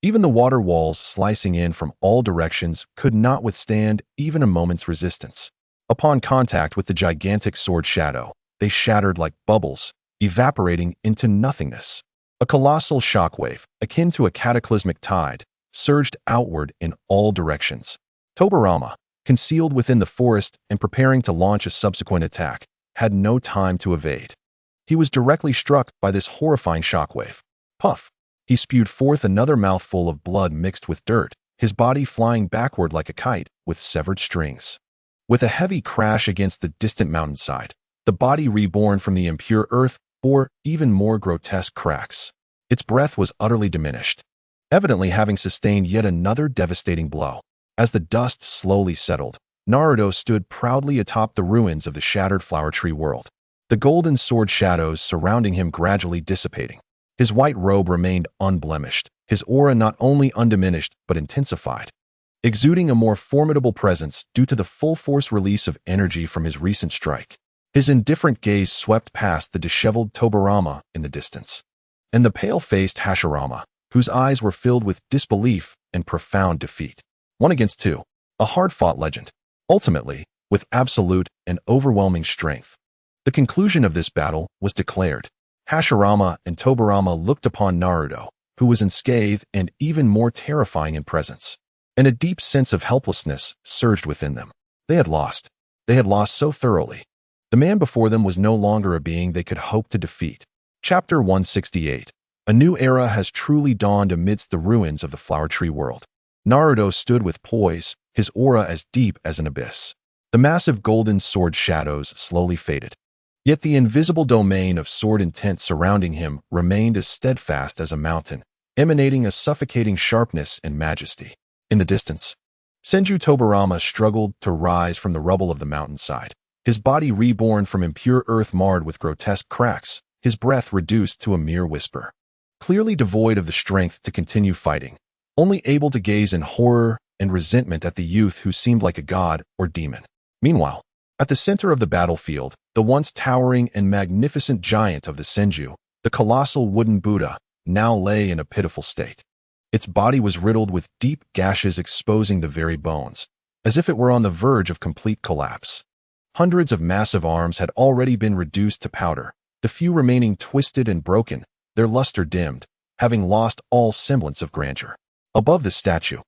Even the water walls slicing in from all directions could not withstand even a moment's resistance. Upon contact with the gigantic sword shadow, they shattered like bubbles, evaporating into nothingness. A colossal shockwave, akin to a cataclysmic tide, surged outward in all directions. Tobarama, concealed within the forest and preparing to launch a subsequent attack, had no time to evade. He was directly struck by this horrifying shockwave. Puff! He spewed forth another mouthful of blood mixed with dirt, his body flying backward like a kite with severed strings. With a heavy crash against the distant mountainside, the body reborn from the impure earth bore even more grotesque cracks. Its breath was utterly diminished, evidently having sustained yet another devastating blow. As the dust slowly settled, Naruto stood proudly atop the ruins of the shattered flower tree world, the golden sword shadows surrounding him gradually dissipating. His white robe remained unblemished, his aura not only undiminished but intensified, exuding a more formidable presence due to the full force release of energy from his recent strike. His indifferent gaze swept past the disheveled Tobarama in the distance, and the pale-faced Hashirama, whose eyes were filled with disbelief and profound defeat. 1 against 2, a hard-fought legend, ultimately, with absolute and overwhelming strength. The conclusion of this battle was declared. Hashirama and Tobarama looked upon Naruto, who was unscathed and even more terrifying in presence, and a deep sense of helplessness surged within them. They had lost. They had lost so thoroughly. The man before them was no longer a being they could hope to defeat. Chapter 168. A new era has truly dawned amidst the ruins of the flower tree world. Naruto stood with poise, his aura as deep as an abyss. The massive golden sword shadows slowly faded. Yet the invisible domain of sword intent surrounding him remained as steadfast as a mountain, emanating a suffocating sharpness and majesty. In the distance, Senju Tobarama struggled to rise from the rubble of the mountainside, his body reborn from impure earth marred with grotesque cracks, his breath reduced to a mere whisper. Clearly devoid of the strength to continue fighting, only able to gaze in horror and resentment at the youth who seemed like a god or demon. Meanwhile, At the center of the battlefield, the once towering and magnificent giant of the Senju, the colossal wooden Buddha, now lay in a pitiful state. Its body was riddled with deep gashes exposing the very bones, as if it were on the verge of complete collapse. Hundreds of massive arms had already been reduced to powder, the few remaining twisted and broken, their luster dimmed, having lost all semblance of grandeur. Above the statue,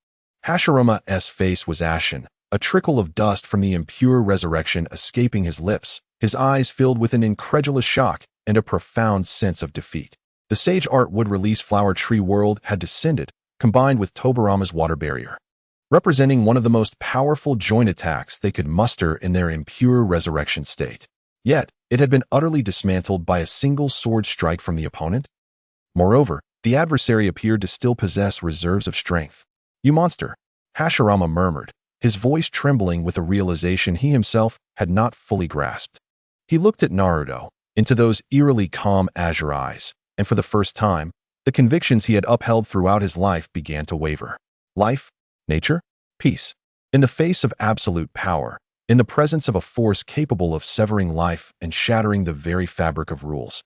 Hashirama's face was ashen, a trickle of dust from the impure resurrection escaping his lips, his eyes filled with an incredulous shock and a profound sense of defeat. The Sage Art would release Flower Tree World had descended, combined with Tobarama's water barrier, representing one of the most powerful joint attacks they could muster in their impure resurrection state. Yet, it had been utterly dismantled by a single sword strike from the opponent. Moreover, the adversary appeared to still possess reserves of strength. "You monster," Hashirama murmured, his voice trembling with a realization he himself had not fully grasped. He looked at Naruto, into those eerily calm azure eyes, and for the first time, the convictions he had upheld throughout his life began to waver. Life, nature, peace. In the face of absolute power, in the presence of a force capable of severing life and shattering the very fabric of rules,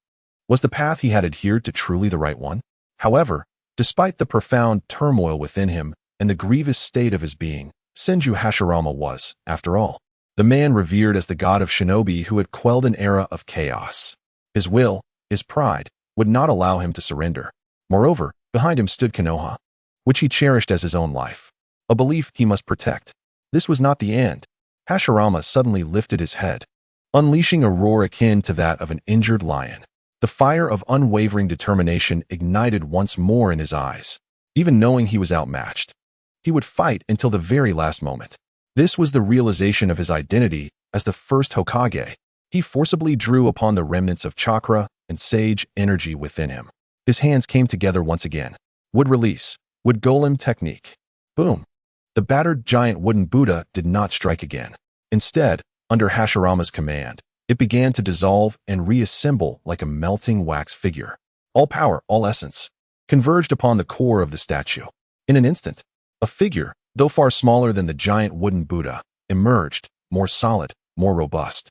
was the path he had adhered to truly the right one? However, despite the profound turmoil within him and the grievous state of his being, Senju Hashirama was, after all, the man revered as the god of shinobi who had quelled an era of chaos. His will, his pride, would not allow him to surrender. Moreover, behind him stood Konoha, which he cherished as his own life, a belief he must protect. This was not the end. Hashirama suddenly lifted his head, unleashing a roar akin to that of an injured lion. The fire of unwavering determination ignited once more in his eyes. Even knowing he was outmatched, he would fight until the very last moment. This was the realization of his identity as the first Hokage. He forcibly drew upon the remnants of chakra and sage energy within him. His hands came together once again. Would release. Would golem technique. Boom. The battered giant wooden Buddha did not strike again. Instead, under Hashirama's command, it began to dissolve and reassemble like a melting wax figure. All power, all essence, converged upon the core of the statue. In an instant, a figure, though far smaller than the giant wooden Buddha, emerged, more solid, more robust.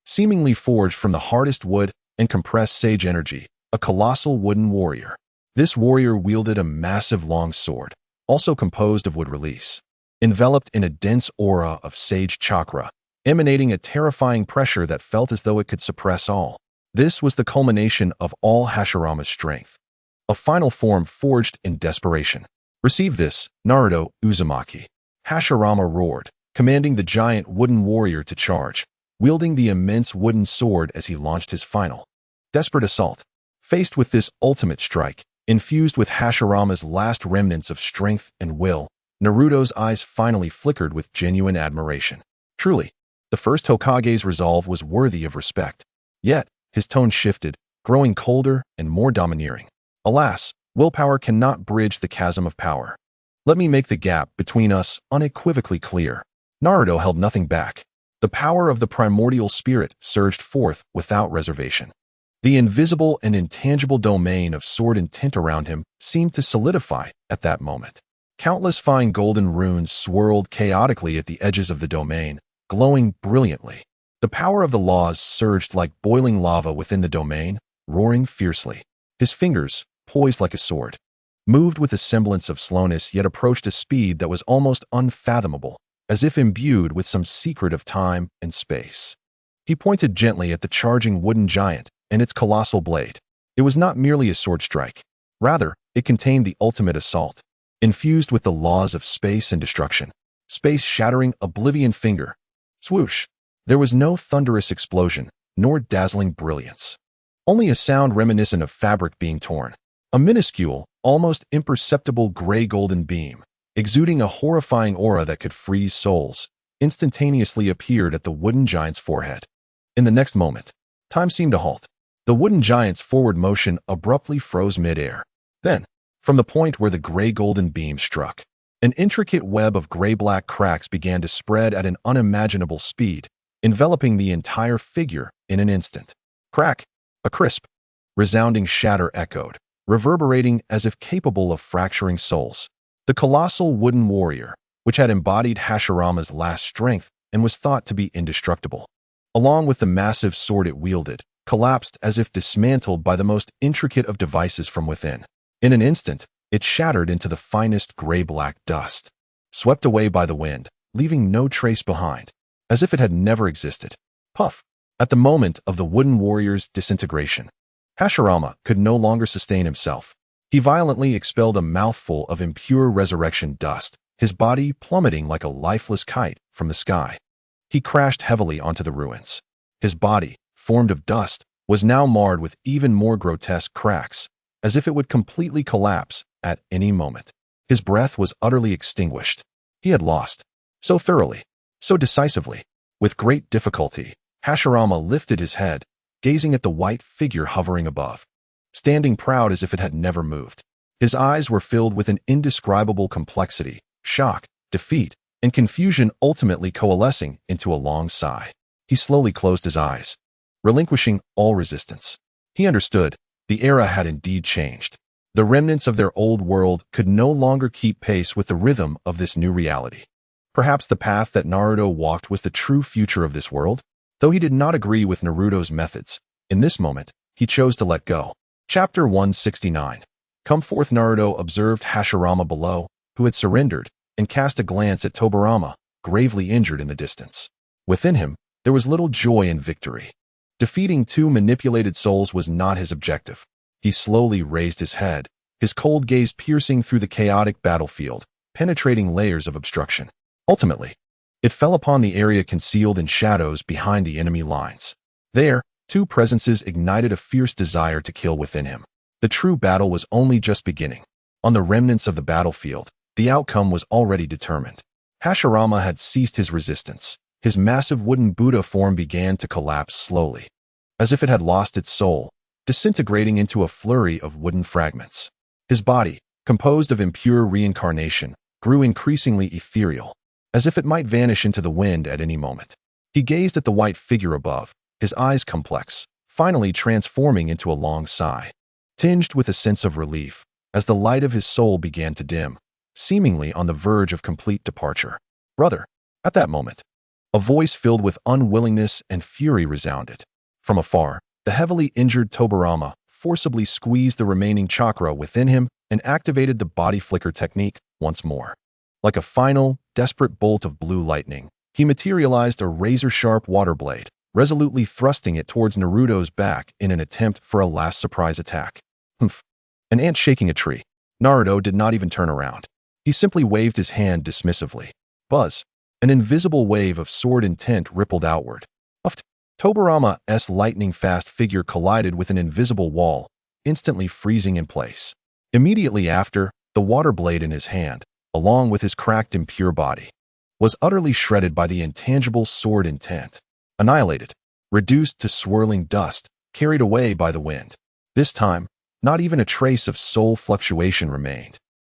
Seemingly forged from the hardest wood and compressed sage energy, a colossal wooden warrior. This warrior wielded a massive long sword, also composed of wood release, enveloped in a dense aura of sage chakra, emanating a terrifying pressure that felt as though it could suppress all. This was the culmination of all Hashirama's strength, a final form forged in desperation. "Receive this, Naruto Uzumaki," Hashirama roared, commanding the giant wooden warrior to charge, wielding the immense wooden sword as he launched his final, desperate assault. Faced with this ultimate strike, infused with Hashirama's last remnants of strength and will, Naruto's eyes finally flickered with genuine admiration. Truly, the first Hokage's resolve was worthy of respect. Yet, his tone shifted, growing colder and more domineering. "Alas, willpower cannot bridge the chasm of power. Let me make the gap between us unequivocally clear." Naruto held nothing back. The power of the primordial spirit surged forth without reservation. The invisible and intangible domain of sword and tint around him seemed to solidify at that moment. Countless fine golden runes swirled chaotically at the edges of the domain, glowing brilliantly. The power of the laws surged like boiling lava within the domain, roaring fiercely. His fingers, poised like a sword, moved with a semblance of slowness yet approached a speed that was almost unfathomable, as if imbued with some secret of time and space. He pointed gently at the charging wooden giant and its colossal blade. It was not merely a sword strike. Rather, it contained the ultimate assault, infused with the laws of space and destruction. Space-shattering oblivion finger. Swoosh. There was no thunderous explosion, nor dazzling brilliance. Only a sound reminiscent of fabric being torn. A minuscule, almost imperceptible gray-golden beam, exuding a horrifying aura that could freeze souls, instantaneously appeared at the wooden giant's forehead. In the next moment, time seemed to halt. The wooden giant's forward motion abruptly froze mid-air. Then, from the point where the gray-golden beam struck, an intricate web of gray-black cracks began to spread at an unimaginable speed, enveloping the entire figure in an instant. Crack! A crisp, resounding shatter echoed, reverberating as if capable of fracturing souls. The colossal wooden warrior, which had embodied Hashirama's last strength and was thought to be indestructible, along with the massive sword it wielded, collapsed as if dismantled by the most intricate of devices from within. In an instant, it shattered into the finest gray-black dust, swept away by the wind, leaving no trace behind, as if it had never existed. Puff! At the moment of the wooden warrior's disintegration, Hashirama could no longer sustain himself. He violently expelled a mouthful of impure resurrection dust, his body plummeting like a lifeless kite from the sky. He crashed heavily onto the ruins. His body, formed of dust, was now marred with even more grotesque cracks, as if it would completely collapse at any moment. His breath was utterly extinguished. He had lost. So thoroughly, so decisively. With great difficulty, Hashirama lifted his head, gazing at the white figure hovering above, standing proud as if it had never moved. His eyes were filled with an indescribable complexity, shock, defeat, and confusion, ultimately coalescing into a long sigh. He slowly closed his eyes, relinquishing all resistance. He understood. The era had indeed changed. The remnants of their old world could no longer keep pace with the rhythm of this new reality. Perhaps the path that Naruto walked was the true future of this world? Though he did not agree with Naruto's methods, in this moment, he chose to let go. Chapter 169. Come forth. Naruto observed Hashirama below, who had surrendered, and cast a glance at Tobirama, gravely injured in the distance. Within him, there was little joy in victory. Defeating two manipulated souls was not his objective. He slowly raised his head, his cold gaze piercing through the chaotic battlefield, penetrating layers of obstruction. Ultimately, it fell upon the area concealed in shadows behind the enemy lines. There, two presences ignited a fierce desire to kill within him. The true battle was only just beginning. On the remnants of the battlefield, the outcome was already determined. Hashirama had ceased his resistance. His massive wooden Buddha form began to collapse slowly, as if it had lost its soul, disintegrating into a flurry of wooden fragments. His body, composed of impure reincarnation, grew increasingly ethereal, as if it might vanish into the wind at any moment. He gazed at the white figure above, his eyes complex, finally transforming into a long sigh, tinged with a sense of relief, as the light of his soul began to dim, seemingly on the verge of complete departure. Brother! At that moment, a voice filled with unwillingness and fury resounded. From afar, the heavily injured Tobirama forcibly squeezed the remaining chakra within him and activated the body flicker technique once more. Like a final, desperate bolt of blue lightning, he materialized a razor-sharp water blade, resolutely thrusting it towards Naruto's back in an attempt for a last surprise attack. Humph! An ant shaking a tree. Naruto did not even turn around. He simply waved his hand dismissively. Buzz! An invisible wave of sword intent rippled outward. Uft! Tobirama's lightning-fast figure collided with an invisible wall, instantly freezing in place. Immediately after, the water blade in his hand, along with his cracked impure body, was utterly shredded by the intangible sword intent. Annihilated, reduced to swirling dust, carried away by the wind. This time, not even a trace of soul fluctuation remained.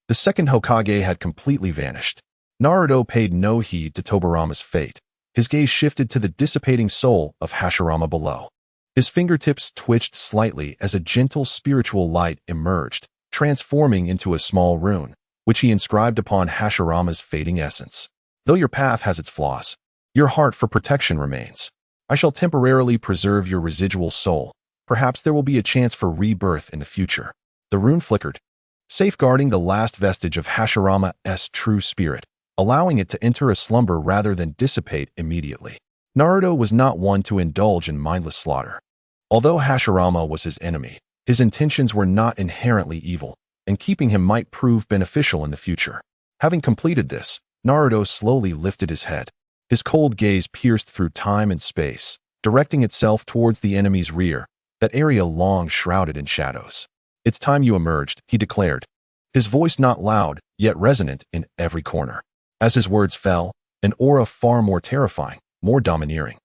The second Hokage had completely vanished. Naruto paid no heed to Tobirama's fate. His gaze shifted to the dissipating soul of Hashirama below. His fingertips twitched slightly as a gentle spiritual light emerged, transforming into a small rune, which he inscribed upon Hashirama's fading essence. Though your path has its flaws, your heart for protection remains. I shall temporarily preserve your residual soul. Perhaps there will be a chance for rebirth in the future. The rune flickered, safeguarding the last vestige of Hashirama's true spirit, allowing it to enter a slumber rather than dissipate immediately. Naruto was not one to indulge in mindless slaughter. Although Hashirama was his enemy, his intentions were not inherently evil, and keeping him might prove beneficial in the future. Having completed this, Naruto slowly lifted his head. His cold gaze pierced through time and space, directing itself towards the enemy's rear, that area long shrouded in shadows. It's time you emerged, he declared, his voice not loud, yet resonant in every corner. As his words fell, an aura far more terrifying, more domineering,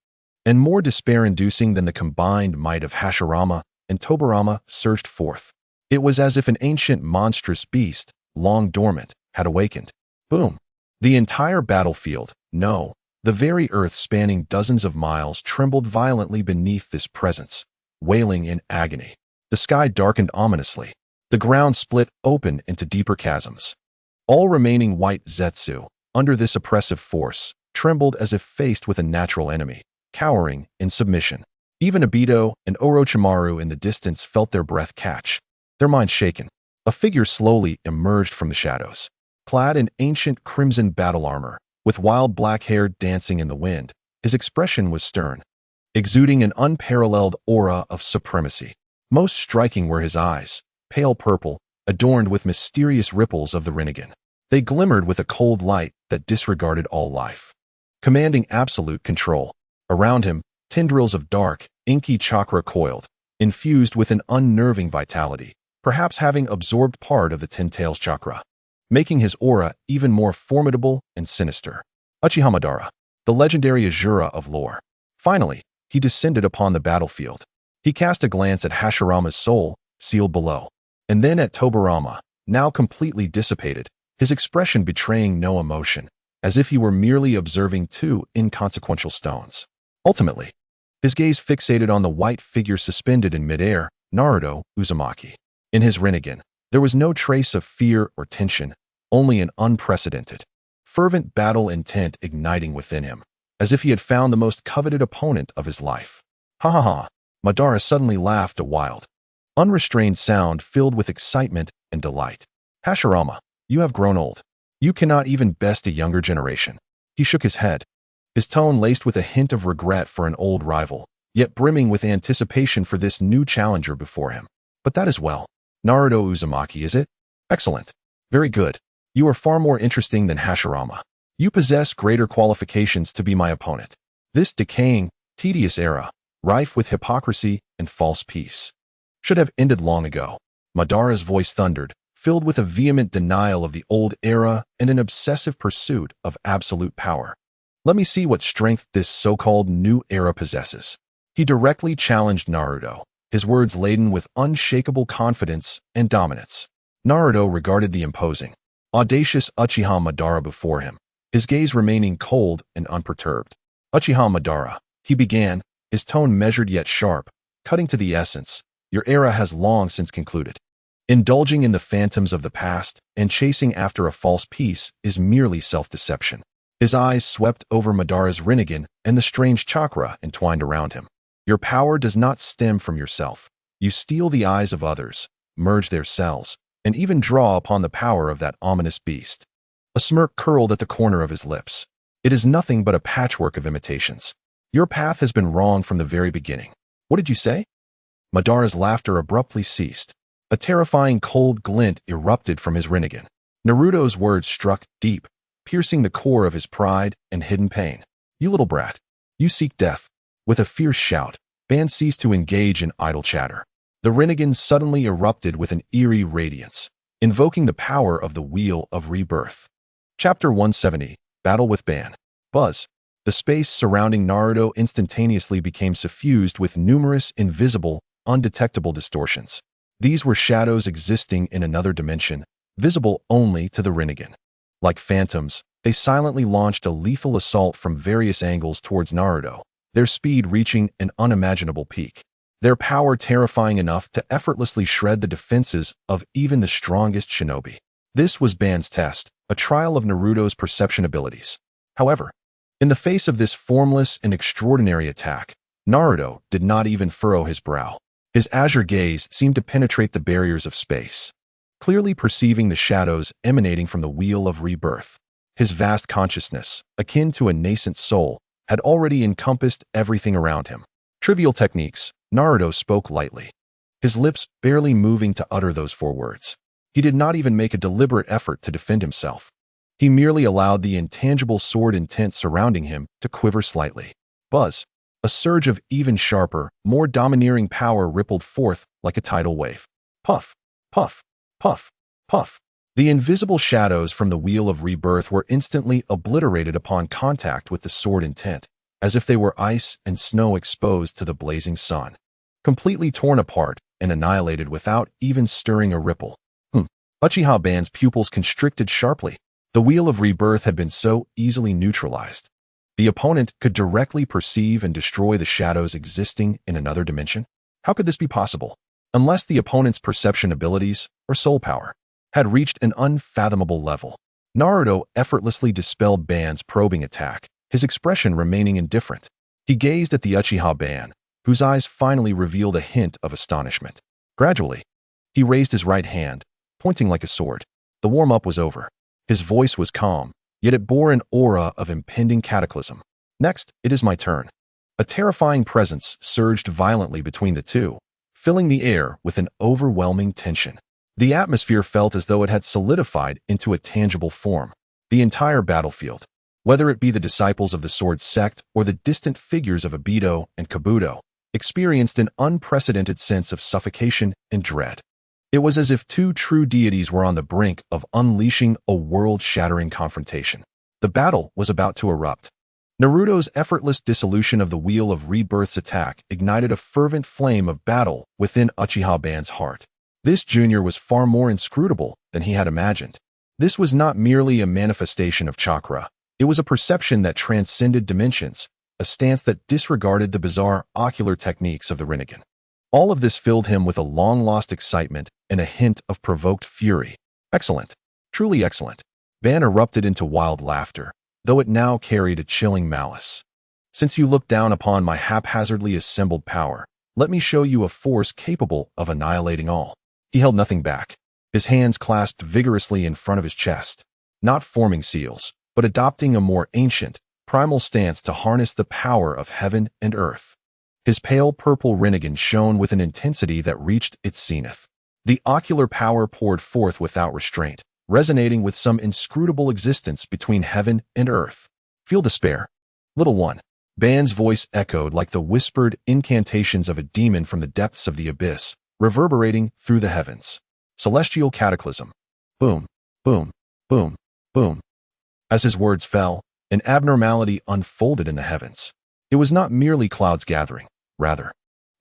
and more despair-inducing than the combined might of Hashirama and Tobirama surged forth. It was as if an ancient monstrous beast, long dormant, had awakened. Boom! The entire battlefield, no, the very earth spanning dozens of miles trembled violently beneath this presence, wailing in agony. The sky darkened ominously. The ground split open into deeper chasms. All remaining white Zetsu, under this oppressive force, trembled as if faced with a natural enemy, cowering in submission. Even Obito and Orochimaru in the distance felt their breath catch, their minds shaken. A figure slowly emerged from the shadows, clad in ancient crimson battle armor, with wild black hair dancing in the wind. His expression was stern, exuding an unparalleled aura of supremacy. Most striking were his eyes, pale purple, adorned with mysterious ripples of the Rinnegan. They glimmered with a cold light that disregarded all life, commanding absolute control. Around him, tendrils of dark, inky chakra coiled, infused with an unnerving vitality, perhaps having absorbed part of the Ten-Tails chakra, making his aura even more formidable and sinister. Uchiha Madara, the legendary Azura of lore. Finally, he descended upon the battlefield. He cast a glance at Hashirama's soul, sealed below, and then at Tobirama, now completely dissipated, his expression betraying no emotion, as if he were merely observing two inconsequential stones. Ultimately, his gaze fixated on the white figure suspended in midair, Naruto Uzumaki. In his Rinnegan, there was no trace of fear or tension, only an unprecedented, fervent battle intent igniting within him, as if he had found the most coveted opponent of his life. Ha ha ha! Madara suddenly laughed a wild, unrestrained sound filled with excitement and delight. Hashirama, you have grown old. You cannot even best a younger generation. He shook his head, his tone laced with a hint of regret for an old rival, yet brimming with anticipation for this new challenger before him. But that is well. Naruto Uzumaki, is it? Excellent. Very good. You are far more interesting than Hashirama. You possess greater qualifications to be my opponent. This decaying, tedious era, rife with hypocrisy and false peace, should have ended long ago. Madara's voice thundered, filled with a vehement denial of the old era and an obsessive pursuit of absolute power. Let me see what strength this so-called new era possesses. He directly challenged Naruto, his words laden with unshakable confidence and dominance. Naruto regarded the imposing, audacious Uchiha Madara before him, his gaze remaining cold and unperturbed. Uchiha Madara, he began, his tone measured yet sharp, cutting to the essence. Your era has long since concluded. Indulging in the phantoms of the past and chasing after a false peace is merely self-deception. His eyes swept over Madara's Rinnegan and the strange chakra entwined around him. Your power does not stem from yourself. You steal the eyes of others, merge their cells, and even draw upon the power of that ominous beast. A smirk curled at the corner of his lips. It is nothing but a patchwork of imitations. Your path has been wrong from the very beginning. What did you say? Madara's laughter abruptly ceased. A terrifying cold glint erupted from his Rinnegan. Naruto's words struck deep, piercing the core of his pride and hidden pain. You little brat. You seek death. With a fierce shout, Ban ceased to engage in idle chatter. The Rinnegan suddenly erupted with an eerie radiance, invoking the power of the Wheel of Rebirth. Chapter 170, Battle with Ban. Buzz. The space surrounding Naruto instantaneously became suffused with numerous invisible, undetectable distortions. These were shadows existing in another dimension, visible only to the Rinnegan. Like phantoms, they silently launched a lethal assault from various angles towards Naruto, their speed reaching an unimaginable peak. Their power terrifying enough to effortlessly shred the defenses of even the strongest shinobi. This was Ban's test, a trial of Naruto's perception abilities. However, in the face of this formless and extraordinary attack, Naruto did not even furrow his brow. His azure gaze seemed to penetrate the barriers of space, clearly perceiving the shadows emanating from the Wheel of Rebirth. His vast consciousness, akin to a nascent soul, had already encompassed everything around him. Trivial techniques, Naruto spoke lightly, his lips barely moving to utter those four words. He did not even make a deliberate effort to defend himself. He merely allowed the intangible sword intent surrounding him to quiver slightly. Buzz. A surge of even sharper, more domineering power rippled forth like a tidal wave. Puff, puff, puff, puff. The invisible shadows from the Wheel of Rebirth were instantly obliterated upon contact with the sword intent, as if they were ice and snow exposed to the blazing sun. Completely torn apart and annihilated without even stirring a ripple. Uchiha Ban's pupils constricted sharply. The Wheel of Rebirth had been so easily neutralized. The opponent could directly perceive and destroy the shadows existing in another dimension. How could this be possible? Unless the opponent's perception abilities, or soul power, had reached an unfathomable level. Naruto effortlessly dispelled Ban's probing attack, his expression remaining indifferent. He gazed at the Uchiha Ban, whose eyes finally revealed a hint of astonishment. Gradually, he raised his right hand, pointing like a sword. The warm-up was over. His voice was calm, yet it bore an aura of impending cataclysm. Next, it is my turn. A terrifying presence surged violently between the two, filling the air with an overwhelming tension. The atmosphere felt as though it had solidified into a tangible form. The entire battlefield, whether it be the disciples of the Sword Sect or the distant figures of Obito and Kabuto, experienced an unprecedented sense of suffocation and dread. It was as if two true deities were on the brink of unleashing a world-shattering confrontation. The battle was about to erupt. Naruto's effortless dissolution of the Wheel of Rebirth's attack ignited a fervent flame of battle within Uchiha Ban's heart. This junior was far more inscrutable than he had imagined. This was not merely a manifestation of chakra. It was a perception that transcended dimensions, a stance that disregarded the bizarre ocular techniques of the Rinnegan. All of this filled him with a long-lost excitement and a hint of provoked fury. Excellent. Truly excellent. Ban erupted into wild laughter, though it now carried a chilling malice. Since you look down upon my haphazardly assembled power, let me show you a force capable of annihilating all. He held nothing back, his hands clasped vigorously in front of his chest, not forming seals, but adopting a more ancient, primal stance to harness the power of heaven and earth. His pale purple Rinnegan shone with an intensity that reached its zenith. The ocular power poured forth without restraint, resonating with some inscrutable existence between heaven and earth. Feel despair, little one. Ban's voice echoed like the whispered incantations of a demon from the depths of the abyss, reverberating through the heavens. Celestial cataclysm. Boom, boom, boom, boom. As his words fell, an abnormality unfolded in the heavens. It was not merely clouds gathering, rather.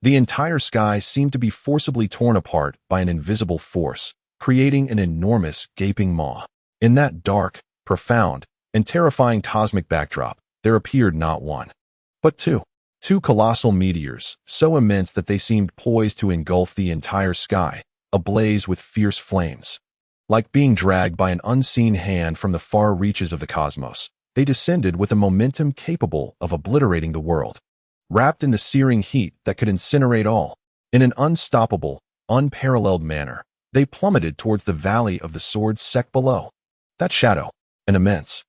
The entire sky seemed to be forcibly torn apart by an invisible force, creating an enormous, gaping maw. In that dark, profound, and terrifying cosmic backdrop, there appeared not one, but two. Two colossal meteors, so immense that they seemed poised to engulf the entire sky, ablaze with fierce flames. Like being dragged by an unseen hand from the far reaches of the cosmos, they descended with a momentum capable of obliterating the world. Wrapped in the searing heat that could incinerate all, in an unstoppable, unparalleled manner, they plummeted towards the valley of the Sword Sect below. That shadow, an immense,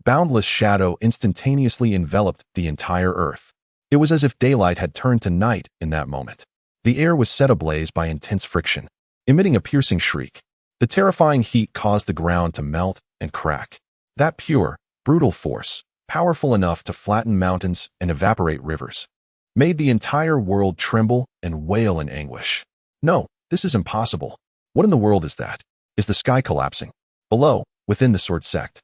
boundless shadow, instantaneously enveloped the entire earth. It was as if daylight had turned to night in that moment. The air was set ablaze by intense friction, emitting a piercing shriek. The terrifying heat caused the ground to melt and crack. That pure, brutal force, powerful enough to flatten mountains and evaporate rivers, made the entire world tremble and wail in anguish. No, this is impossible. What in the world is that? Is the sky collapsing? Below, within the Sword Sect,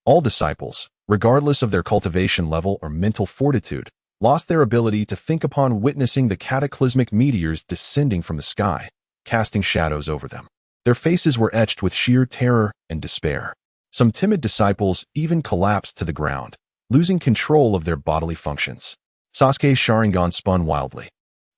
all disciples, regardless of their cultivation level or mental fortitude, lost their ability to think upon witnessing the cataclysmic meteors descending from the sky, casting shadows over them. Their faces were etched with sheer terror and despair. Some timid disciples even collapsed to the ground, losing control of their bodily functions. Sasuke's Sharingan spun wildly.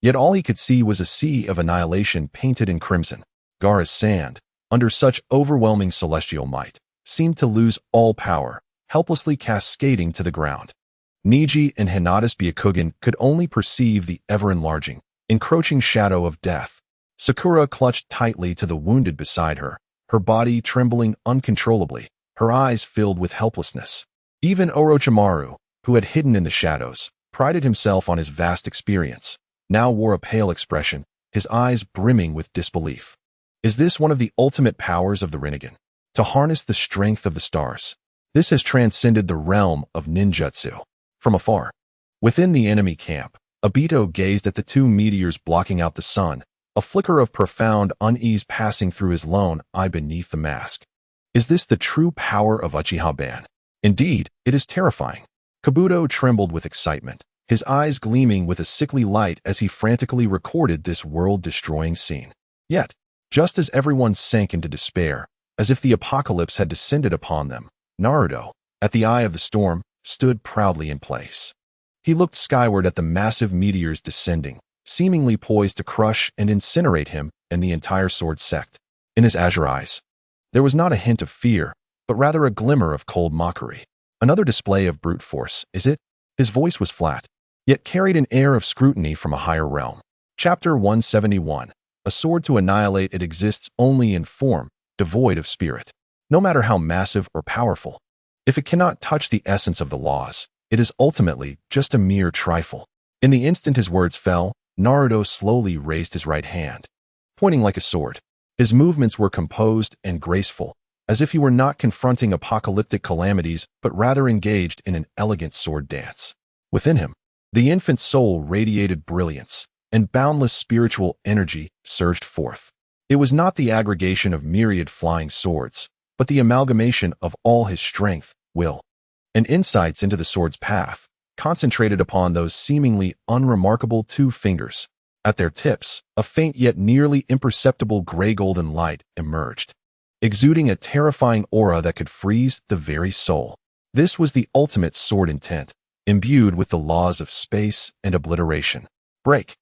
Yet all he could see was a sea of annihilation painted in crimson. Gaara's sand, under such overwhelming celestial might, seemed to lose all power, helplessly cascading to the ground. Neji and Hinata's Byakugan could only perceive the ever-enlarging, encroaching shadow of death. Sakura clutched tightly to the wounded beside her, her body trembling uncontrollably, her eyes filled with helplessness. Even Orochimaru, who had hidden in the shadows, prided himself on his vast experience, now wore a pale expression, his eyes brimming with disbelief. Is this one of the ultimate powers of the Rinnegan? To harness the strength of the stars. This has transcended the realm of ninjutsu. From afar, within the enemy camp, Obito gazed at the two meteors blocking out the sun, a flicker of profound unease passing through his lone eye beneath the mask. Is this the true power of Uchiha Ban? Indeed, it is terrifying. Kabuto trembled with excitement, his eyes gleaming with a sickly light as he frantically recorded this world-destroying scene. Yet, just as everyone sank into despair, as if the apocalypse had descended upon them, Naruto, at the eye of the storm, stood proudly in place. He looked skyward at the massive meteors descending, seemingly poised to crush and incinerate him and the entire Sword Sect. In his azure eyes, there was not a hint of fear, but rather a glimmer of cold mockery. Another display of brute force, is it? His voice was flat, yet carried an air of scrutiny from a higher realm. Chapter 171. A sword to annihilate. It exists only in form, devoid of spirit. No matter how massive or powerful, if it cannot touch the essence of the laws, it is ultimately just a mere trifle. In the instant his words fell, Naruto slowly raised his right hand, pointing like a sword. His movements were composed and graceful, as if he were not confronting apocalyptic calamities but rather engaged in an elegant sword dance. Within him, the infant soul radiated brilliance, and boundless spiritual energy surged forth. It was not the aggregation of myriad flying swords, but the amalgamation of all his strength, will, and insights into the sword's path, concentrated upon those seemingly unremarkable 2 fingers. At their tips, a faint yet nearly imperceptible gray-golden light emerged, exuding a terrifying aura that could freeze the very soul. This was the ultimate sword intent, imbued with the laws of space and obliteration. Break.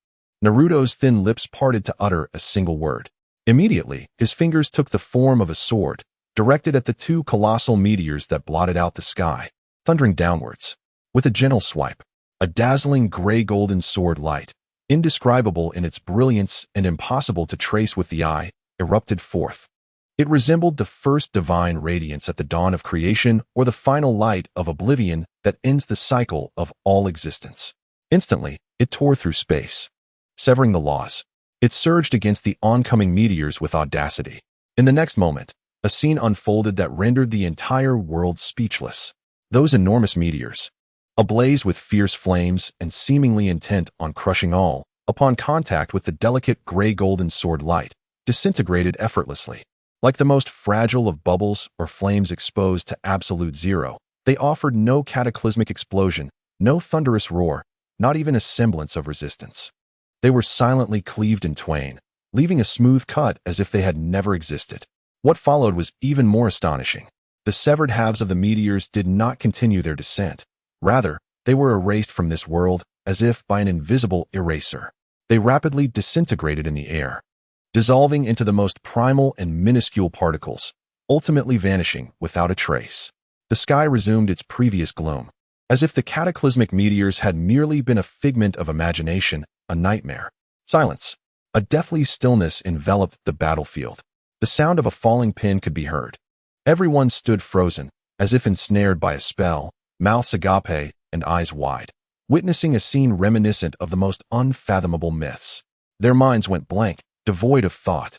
Naruto's thin lips parted to utter a single word. Immediately, his fingers took the form of a sword, directed at the 2 colossal meteors that blotted out the sky, thundering downwards. With a gentle swipe, a dazzling gray-golden sword light, indescribable in its brilliance and impossible to trace with the eye, erupted forth. It resembled the first divine radiance at the dawn of creation or the final light of oblivion that ends the cycle of all existence. Instantly, it tore through space, severing the laws. It surged against the oncoming meteors with audacity. In the next moment, a scene unfolded that rendered the entire world speechless. Those enormous meteors, ablaze with fierce flames and seemingly intent on crushing all, upon contact with the delicate gray-golden sword light, disintegrated effortlessly. Like the most fragile of bubbles or flames exposed to absolute zero, they offered no cataclysmic explosion, no thunderous roar, not even a semblance of resistance. They were silently cleaved in twain, leaving a smooth cut as if they had never existed. What followed was even more astonishing. The severed halves of the meteors did not continue their descent. Rather, they were erased from this world as if by an invisible eraser. They rapidly disintegrated in the air, dissolving into the most primal and minuscule particles, ultimately vanishing without a trace. The sky resumed its previous gloom, as if the cataclysmic meteors had merely been a figment of imagination, a nightmare. Silence. A deathly stillness enveloped the battlefield. The sound of a falling pin could be heard. Everyone stood frozen, as if ensnared by a spell, mouths agape and eyes wide, witnessing a scene reminiscent of the most unfathomable myths. Their minds went blank, devoid of thought.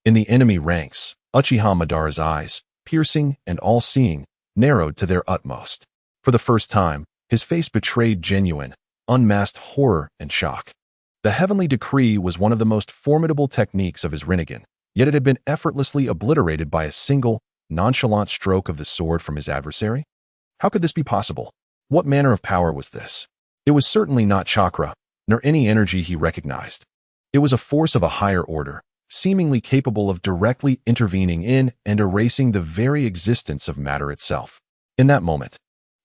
In the enemy ranks, Uchiha Madara's eyes, piercing and all-seeing, narrowed to their utmost. For the first time, his face betrayed genuine, unmasked horror and shock. The heavenly decree was one of the most formidable techniques of his Rinnegan, yet it had been effortlessly obliterated by a single, nonchalant stroke of the sword from his adversary. How could this be possible? What manner of power was this? It was certainly not chakra, nor any energy he recognized. It was a force of a higher order, seemingly capable of directly intervening in and erasing the very existence of matter itself. In that moment,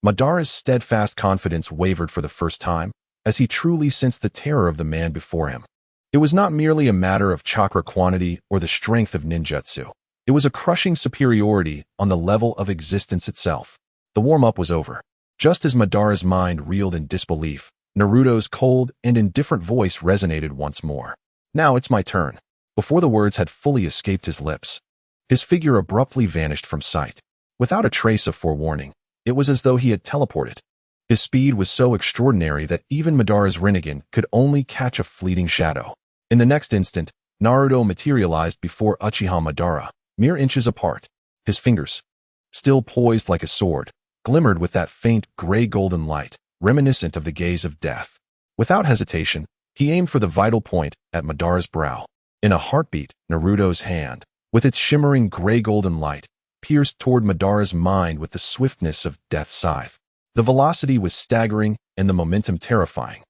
Madara's steadfast confidence wavered for the first time, as he truly sensed the terror of the man before him. It was not merely a matter of chakra quantity or the strength of ninjutsu. It was a crushing superiority on the level of existence itself. The warm-up was over. Just as Madara's mind reeled in disbelief, Naruto's cold and indifferent voice resonated once more. Now it's my turn. Before the words had fully escaped his lips, his figure abruptly vanished from sight. Without a trace of forewarning, it was as though he had teleported. His speed was so extraordinary that even Madara's Rinnegan could only catch a fleeting shadow. In the next instant, Naruto materialized before Uchiha Madara, mere inches apart. His fingers, still poised like a sword, glimmered with that faint gray-golden light, reminiscent of the gaze of death. Without hesitation, he aimed for the vital point at Madara's brow. In a heartbeat, Naruto's hand, with its shimmering gray-golden light, pierced toward Madara's mind with the swiftness of death's scythe. The velocity was staggering and the momentum terrifying,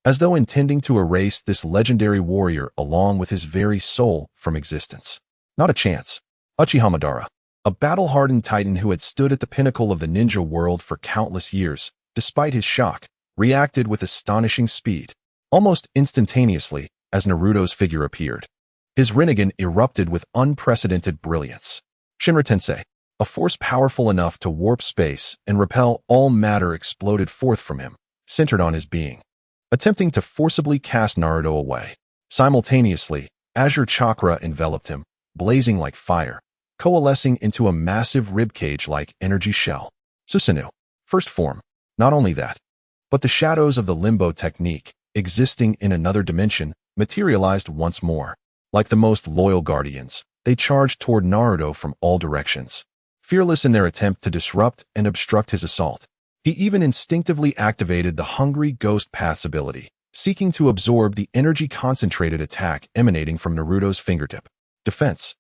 as though intending to erase this legendary warrior along with his very soul from existence. Not a chance. Uchiha Madara, a battle-hardened titan who had stood at the pinnacle of the ninja world for countless years, despite his shock, reacted with astonishing speed. Almost instantaneously, as Naruto's figure appeared, his Rinnegan erupted with unprecedented brilliance. Shinra Tensei, a force powerful enough to warp space and repel all matter, exploded forth from him, centered on his being. attempting to forcibly cast Naruto away. Simultaneously, azure chakra enveloped him, blazing like fire, coalescing into a massive ribcage-like energy shell. Susanoo. First form. Not only that, but the shadows of the limbo technique, existing in another dimension, materialized once more. Like the most loyal guardians, they charged toward Naruto from all directions, fearless in their attempt to disrupt and obstruct his assault. He even instinctively activated the Hungry Ghost Path's ability, seeking to absorb the energy-concentrated attack emanating from Naruto's fingertip. Defense.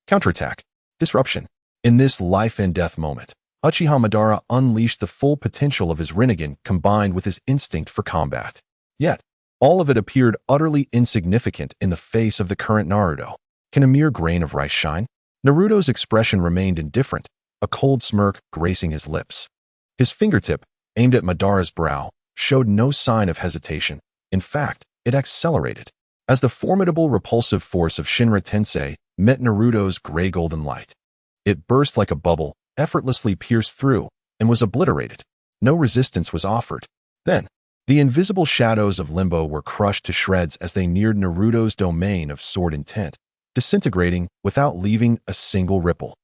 Counterattack. Disruption. In this life-and-death moment, Uchiha Madara unleashed the full potential of his Rinnegan combined with his instinct for combat. Yet, all of it appeared utterly insignificant in the face of the current Naruto. Can a mere grain of rice shine? Naruto's expression remained indifferent, a cold smirk gracing his lips. His fingertip, aimed at Madara's brow, showed no sign of hesitation. In fact, it accelerated, as the formidable repulsive force of Shinra Tensei met Naruto's gray-golden light. It burst like a bubble, effortlessly pierced through, and was obliterated. No resistance was offered. Then, the invisible shadows of Limbo were crushed to shreds as they neared Naruto's domain of sword intent, disintegrating without leaving a single ripple.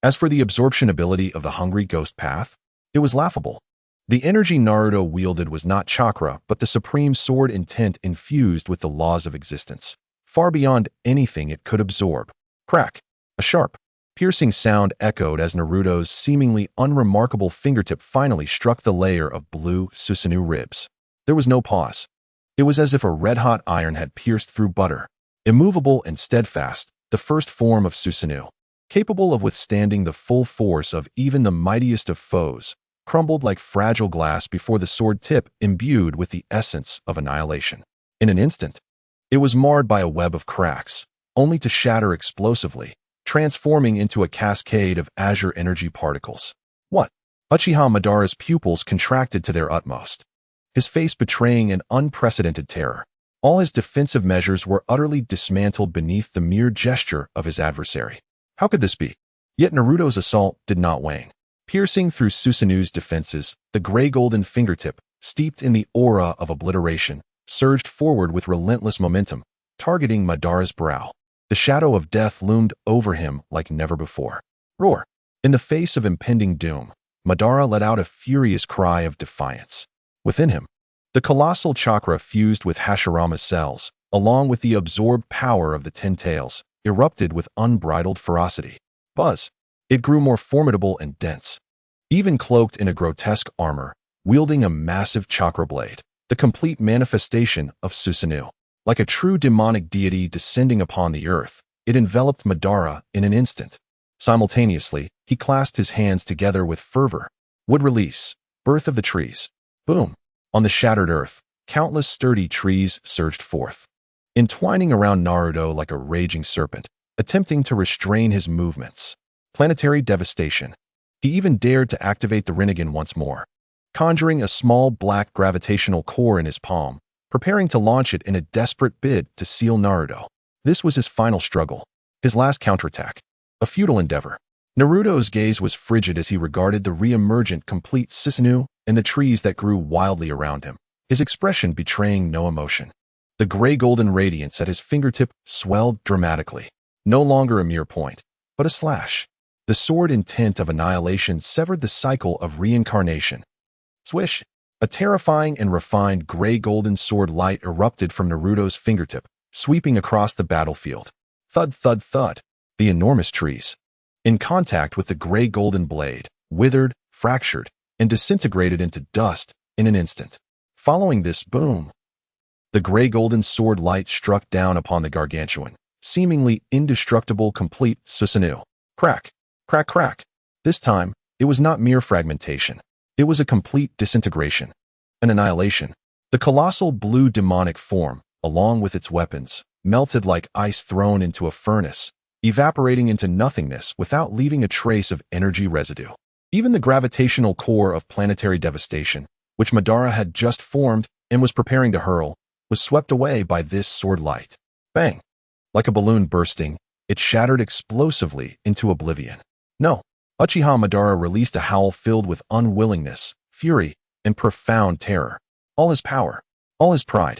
As for the absorption ability of the Hungry Ghost Path, it was laughable. The energy Naruto wielded was not chakra, but the supreme sword intent infused with the laws of existence, far beyond anything it could absorb. Crack! A sharp, piercing sound echoed as Naruto's seemingly unremarkable fingertip finally struck the layer of blue Susanoo ribs. There was no pause. It was as if a red-hot iron had pierced through butter. Immovable and steadfast, the first form of Susanoo, capable of withstanding the full force of even the mightiest of foes, crumbled like fragile glass before the sword tip imbued with the essence of annihilation. In an instant, it was marred by a web of cracks, only to shatter explosively, transforming into a cascade of azure energy particles. What? Uchiha Madara's pupils contracted to their utmost, his face betraying an unprecedented terror. All his defensive measures were utterly dismantled beneath the mere gesture of his adversary. How could this be? Yet Naruto's assault did not wane. Piercing through Susanoo's defenses, the gray-golden fingertip, steeped in the aura of obliteration, surged forward with relentless momentum, targeting Madara's brow. The shadow of death loomed over him like never before. Roar! In the face of impending doom, Madara let out a furious cry of defiance. Within him, the colossal chakra fused with Hashirama's cells, along with the absorbed power of the 10 tails, erupted with unbridled ferocity. Buzz! It grew more formidable and dense. Even cloaked in a grotesque armor, wielding a massive chakra blade, the complete manifestation of Susanoo. Like a true demonic deity descending upon the earth, it enveloped Madara in an instant. Simultaneously, he clasped his hands together with fervor. Would release. Birth of the trees. Boom! On the shattered earth, countless sturdy trees surged forth, entwining around Naruto like a raging serpent, attempting to restrain his movements. Planetary devastation. He even dared to activate the Rinnegan once more, conjuring a small black gravitational core in his palm, preparing to launch it in a desperate bid to seal Naruto. This was his final struggle, his last counterattack, a futile endeavor. Naruto's gaze was frigid as he regarded the re-emergent complete Susanoo and the trees that grew wildly around him, his expression betraying no emotion. The gray-golden radiance at his fingertip swelled dramatically, no longer a mere point, but a slash. The sword intent of annihilation severed the cycle of reincarnation. Swish! A terrifying and refined gray-golden sword light erupted from Naruto's fingertip, sweeping across the battlefield. Thud, thud, thud. The enormous trees, in contact with the gray-golden blade, withered, fractured, and disintegrated into dust in an instant. Following this boom, the gray-golden sword light struck down upon the gargantuan, seemingly indestructible complete Susanoo. Crack! Crack, crack. This time, it was not mere fragmentation. It was a complete disintegration, an annihilation. The colossal blue demonic form, along with its weapons, melted like ice thrown into a furnace, evaporating into nothingness without leaving a trace of energy residue. Even the gravitational core of planetary devastation, which Madara had just formed and was preparing to hurl, was swept away by this sword light. Bang! Like a balloon bursting, it shattered explosively into oblivion. No. Uchiha Madara released a howl filled with unwillingness, fury, and profound terror. All his power, all his pride,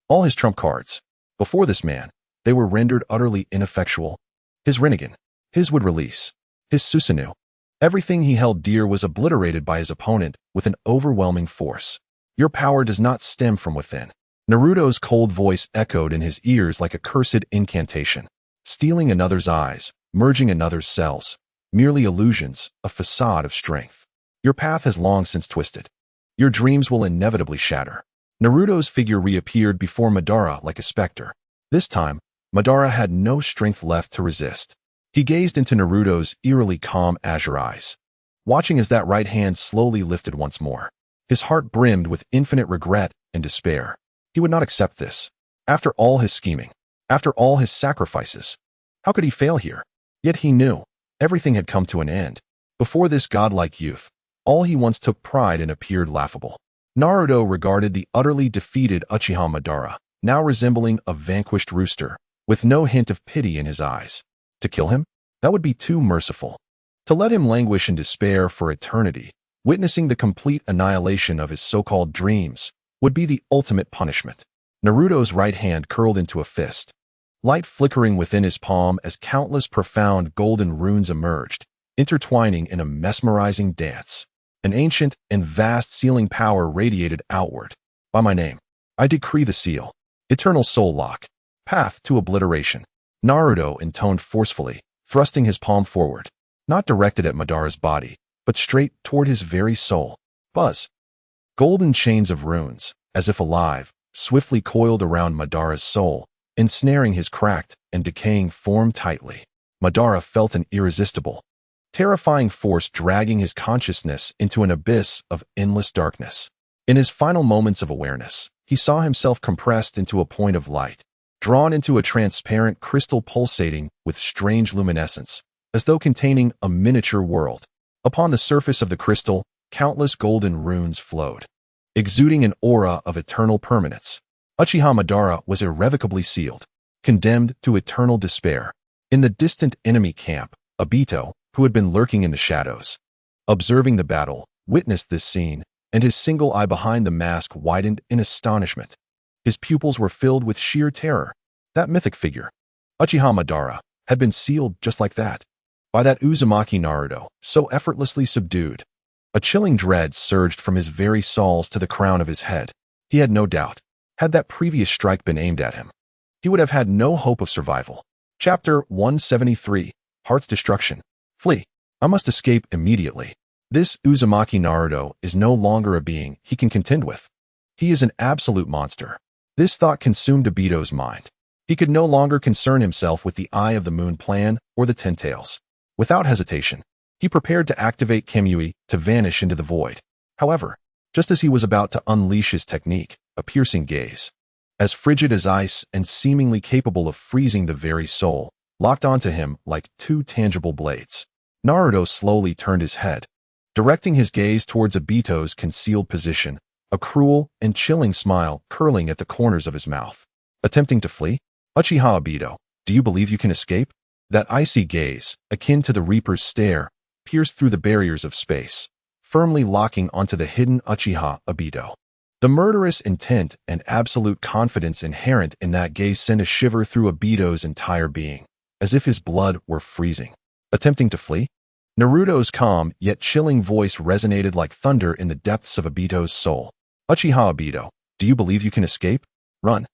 all his trump cards. Before this man, they were rendered utterly ineffectual. His Rinnegan, his would release, his Susanoo. Everything he held dear was obliterated by his opponent with an overwhelming force. Your power does not stem from within. Naruto's cold voice echoed in his ears like a cursed incantation. Stealing another's eyes, merging another's cells. Merely illusions, a facade of strength. Your path has long since twisted. Your dreams will inevitably shatter. Naruto's figure reappeared before Madara like a specter. This time, Madara had no strength left to resist. He gazed into Naruto's eerily calm azure eyes, watching as that right hand slowly lifted once more. His heart brimmed with infinite regret and despair. He would not accept this. After all his scheming, after all his sacrifices, how could he fail here? Yet he knew everything had come to an end. Before this godlike youth, all he once took pride in appeared laughable. Naruto regarded the utterly defeated Uchiha Madara, now resembling a vanquished rooster, with no hint of pity in his eyes. To kill him? That would be too merciful. To let him languish in despair for eternity, witnessing the complete annihilation of his so-called dreams, would be the ultimate punishment. Naruto's right hand curled into a fist, light flickering within his palm as countless profound golden runes emerged, intertwining in a mesmerizing dance. An ancient and vast sealing power radiated outward. By my name, I decree the seal. Eternal soul lock. Path to obliteration. Naruto intoned forcefully, thrusting his palm forward, not directed at Madara's body, but straight toward his very soul. Buzz. Golden chains of runes, as if alive, swiftly coiled around Madara's soul, ensnaring his cracked and decaying form tightly. Madara felt an irresistible, terrifying force dragging his consciousness into an abyss of endless darkness. In his final moments of awareness, he saw himself compressed into a point of light, drawn into a transparent crystal pulsating with strange luminescence, as though containing a miniature world. Upon the surface of the crystal, countless golden runes flowed, exuding an aura of eternal permanence. Uchiha Madara was irrevocably sealed, condemned to eternal despair. In the distant enemy camp, Obito, who had been lurking in the shadows, observing the battle, witnessed this scene, and his single eye behind the mask widened in astonishment. His pupils were filled with sheer terror. That mythic figure, Uchiha Madara, had been sealed just like that, by that Uzumaki Naruto, so effortlessly subdued. A chilling dread surged from his very soles to the crown of his head. He had no doubt, had that previous strike been aimed at him, he would have had no hope of survival. Chapter 173, Heart's Destruction. Flee. I must escape immediately. This Uzumaki Naruto is no longer a being he can contend with. He is an absolute monster. This thought consumed Obito's mind. He could no longer concern himself with the Eye of the Moon plan or the Ten Tails. Without hesitation, he prepared to activate Kamui to vanish into the void. However, just as he was about to unleash his technique, a piercing gaze, as frigid as ice and seemingly capable of freezing the very soul, locked onto him like two tangible blades. Naruto slowly turned his head, directing his gaze towards Obito's concealed position, a cruel and chilling smile curling at the corners of his mouth. Attempting to flee? Uchiha Obito, do you believe you can escape? That icy gaze, akin to the Reaper's stare, pierced through the barriers of space, firmly locking onto the hidden Uchiha Obito. The murderous intent and absolute confidence inherent in that gaze sent a shiver through Obito's entire being, as if his blood were freezing. Attempting to flee? Naruto's calm yet chilling voice resonated like thunder in the depths of Obito's soul. Uchiha Obito, do you believe you can escape? Run.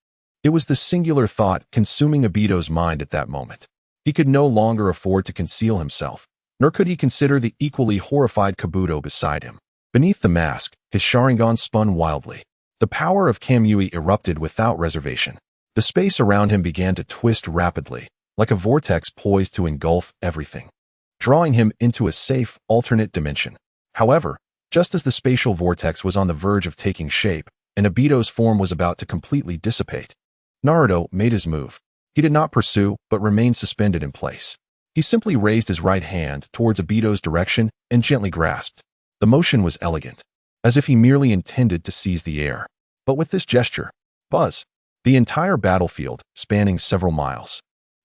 It was the singular thought consuming Obito's mind at that moment. He could no longer afford to conceal himself, nor could he consider the equally horrified Kabuto beside him. Beneath the mask, his Sharingan spun wildly. The power of Kamui erupted without reservation. The space around him began to twist rapidly, like a vortex poised to engulf everything, drawing him into a safe, alternate dimension. However, just as the spatial vortex was on the verge of taking shape, and Obito's form was about to completely dissipate, Naruto made his move. He did not pursue, but remained suspended in place. He simply raised his right hand towards Obito's direction and gently grasped. The motion was elegant, as if he merely intended to seize the air. But with this gesture, Buzz, the entire battlefield, spanning several miles,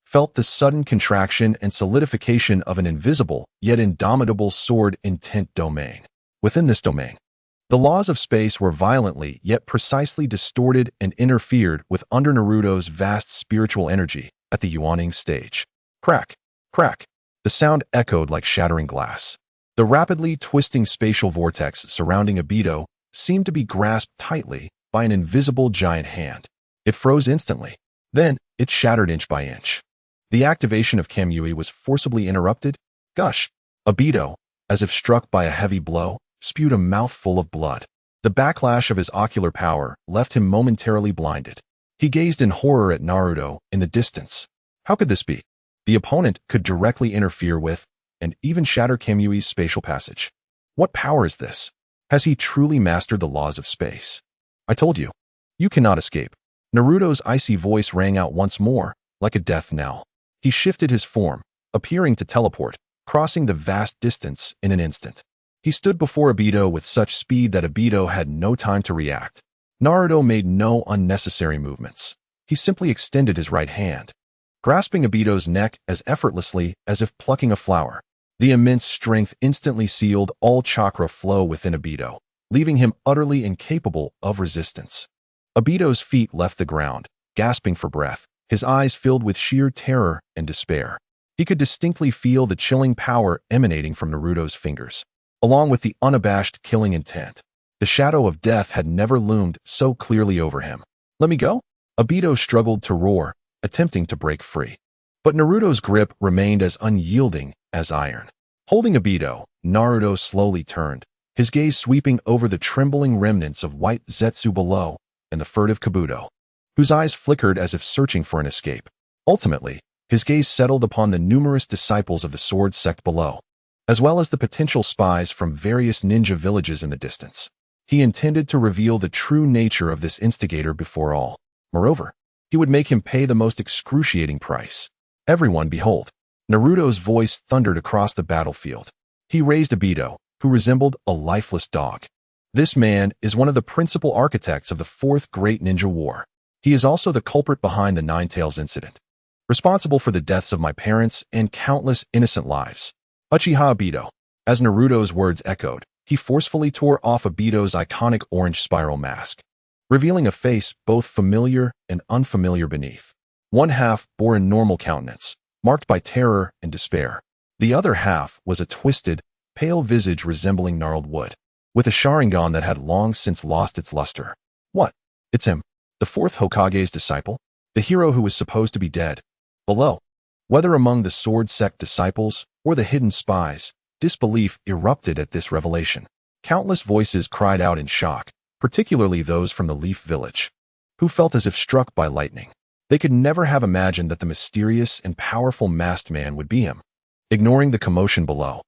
felt the sudden contraction and solidification of an invisible, yet indomitable sword-intent domain. Within this domain, The laws of space were violently yet precisely distorted and interfered with under Naruto's vast spiritual energy at the Yuaning stage. Crack, crack. The sound echoed like shattering glass. The rapidly twisting spatial vortex surrounding Obito seemed to be grasped tightly by an invisible giant hand. It froze instantly. Then, it shattered inch by inch. The activation of Kamui was forcibly interrupted. Gush! Obito, as if struck by a heavy blow, spewed a mouthful of blood. The backlash of his ocular power left him momentarily blinded. He gazed in horror at Naruto in the distance. How could this be? The opponent could directly interfere with and even shatter Kamui's spatial passage. What power is this? Has he truly mastered the laws of space? I told you. You cannot escape. Naruto's icy voice rang out once more, like a death knell. He shifted his form, appearing to teleport, crossing the vast distance in an instant. He stood before Obito with such speed that Obito had no time to react. Naruto made no unnecessary movements. He simply extended his right hand, grasping Obito's neck as effortlessly as if plucking a flower. The immense strength instantly sealed all chakra flow within Obito, leaving him utterly incapable of resistance. Obito's feet left the ground, gasping for breath, his eyes filled with sheer terror and despair. He could distinctly feel the chilling power emanating from Naruto's fingers, along with the unabashed killing intent. The shadow of death had never loomed so clearly over him. Let me go? Obito struggled to roar, attempting to break free. But Naruto's grip remained as unyielding as iron. Holding Obito, Naruto slowly turned, his gaze sweeping over the trembling remnants of white Zetsu below and the furtive Kabuto, whose eyes flickered as if searching for an escape. Ultimately, his gaze settled upon the numerous disciples of the sword sect below, as well as the potential spies from various ninja villages in the distance. He intended to reveal the true nature of this instigator before all. Moreover, he would make him pay the most excruciating price. Everyone behold. Naruto's voice thundered across the battlefield. He raised Obito, who resembled a lifeless dog. This man is one of the principal architects of the Fourth Great Ninja War. He is also the culprit behind the Nine-Tails incident, responsible for the deaths of my parents and countless innocent lives. Uchiha Obito. As Naruto's words echoed, he forcefully tore off Obito's iconic orange spiral mask, revealing a face both familiar and unfamiliar beneath. One half bore a normal countenance, marked by terror and despair. The other half was a twisted, pale visage resembling gnarled wood, with a Sharingan that had long since lost its luster. What? It's him, the fourth Hokage's disciple, the hero who was supposed to be dead. Below, whether among the sword sect disciples or the hidden spies, disbelief erupted at this revelation. Countless voices cried out in shock, particularly those from the Leaf Village, who felt as if struck by lightning. They could never have imagined that the mysterious and powerful masked man would be him. Ignoring the commotion below,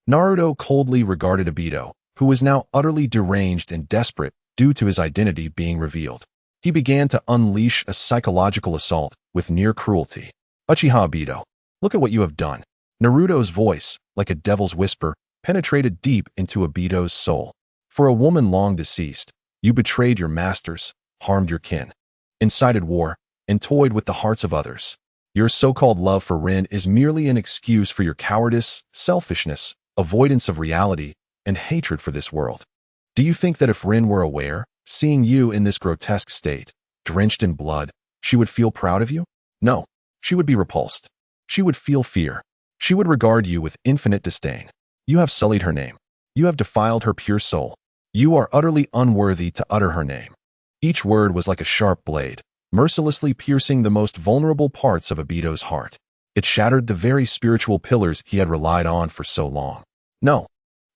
Naruto coldly regarded Obito, who was now utterly deranged and desperate due to his identity being revealed. He began to unleash a psychological assault with near cruelty. Uchiha Obito, look at what you have done. Naruto's voice, like a devil's whisper, penetrated deep into Obito's soul. For a woman long deceased, you betrayed your masters, harmed your kin, incited war, and toyed with the hearts of others. Your so-called love for Rin is merely an excuse for your cowardice, selfishness, avoidance of reality, and hatred for this world. Do you think that if Rin were aware, seeing you in this grotesque state, drenched in blood, she would feel proud of you? No, she would be repulsed. She would feel fear. She would regard you with infinite disdain. You have sullied her name. You have defiled her pure soul. You are utterly unworthy to utter her name. Each word was like a sharp blade, mercilessly piercing the most vulnerable parts of Obito's heart. It shattered the very spiritual pillars he had relied on for so long. No,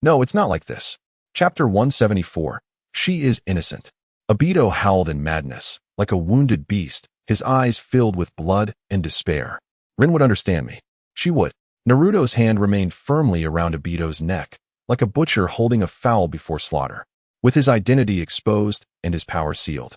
it's not like this. Chapter 174. She is innocent. Obito howled in madness, like a wounded beast, his eyes filled with blood and despair. Rin would understand me. She would. Naruto's hand remained firmly around Obito's neck, like a butcher holding a fowl before slaughter, with his identity exposed and his power sealed.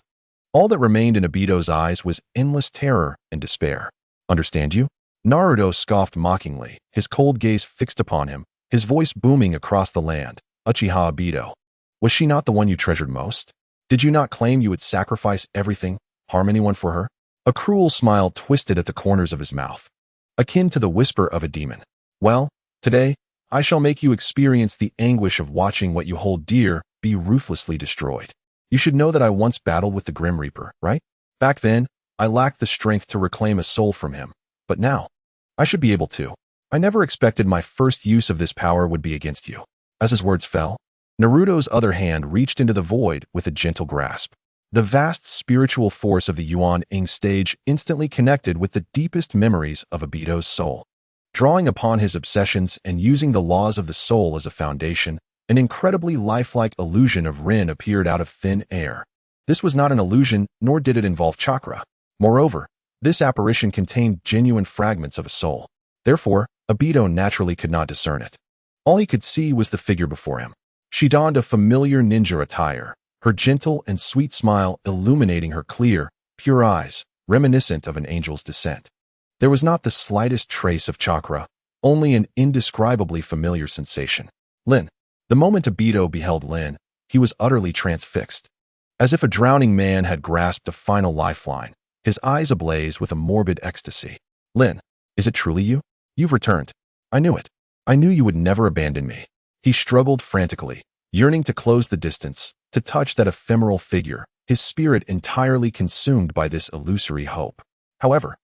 All that remained in Obito's eyes was endless terror and despair. Understand you? Naruto scoffed mockingly, his cold gaze fixed upon him, his voice booming across the land. Uchiha Obito, was she not the one you treasured most? Did you not claim you would sacrifice everything, harm anyone for her? A cruel smile twisted at the corners of his mouth, akin to the whisper of a demon. Well, today, I shall make you experience the anguish of watching what you hold dear be ruthlessly destroyed. You should know that I once battled with the Grim Reaper, right? Back then, I lacked the strength to reclaim a soul from him, but now, I should be able to. I never expected my first use of this power would be against you. As his words fell, Naruto's other hand reached into the void with a gentle grasp. The vast spiritual force of the Yuan-Ing stage instantly connected with the deepest memories of Obito's soul. Drawing upon his obsessions and using the laws of the soul as a foundation, an incredibly lifelike illusion of Rin appeared out of thin air. This was not an illusion, nor did it involve chakra. Moreover, this apparition contained genuine fragments of a soul. Therefore, Obito naturally could not discern it. All he could see was the figure before him. She donned a familiar ninja attire, her gentle and sweet smile illuminating her clear, pure eyes, reminiscent of an angel's descent. There was not the slightest trace of chakra, only an indescribably familiar sensation. Lin. The moment Obito beheld Lin, he was utterly transfixed. As if a drowning man had grasped a final lifeline, his eyes ablaze with a morbid ecstasy. Lin, is it truly you? You've returned. I knew it. I knew you would never abandon me. He struggled frantically, yearning to close the distance, to touch that ephemeral figure, his spirit entirely consumed by this illusory hope. However,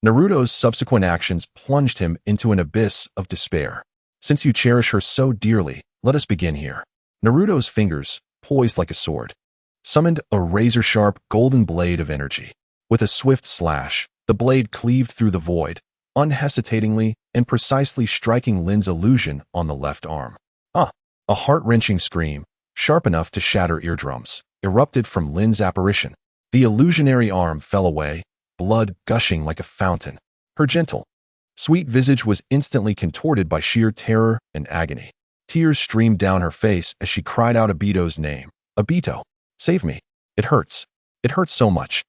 Naruto's subsequent actions plunged him into an abyss of despair. Since you cherish her so dearly, let us begin here. Naruto's fingers, poised like a sword, summoned a razor-sharp golden blade of energy. With a swift slash, the blade cleaved through the void, unhesitatingly and precisely striking Lin's illusion on the left arm. A heart-wrenching scream, sharp enough to shatter eardrums, erupted from Lin's apparition. The illusionary arm fell away, blood gushing like a fountain. Her gentle, sweet visage was instantly contorted by sheer terror and agony. Tears streamed down her face as she cried out Obito's name. Obito, save me. It hurts. It hurts so much.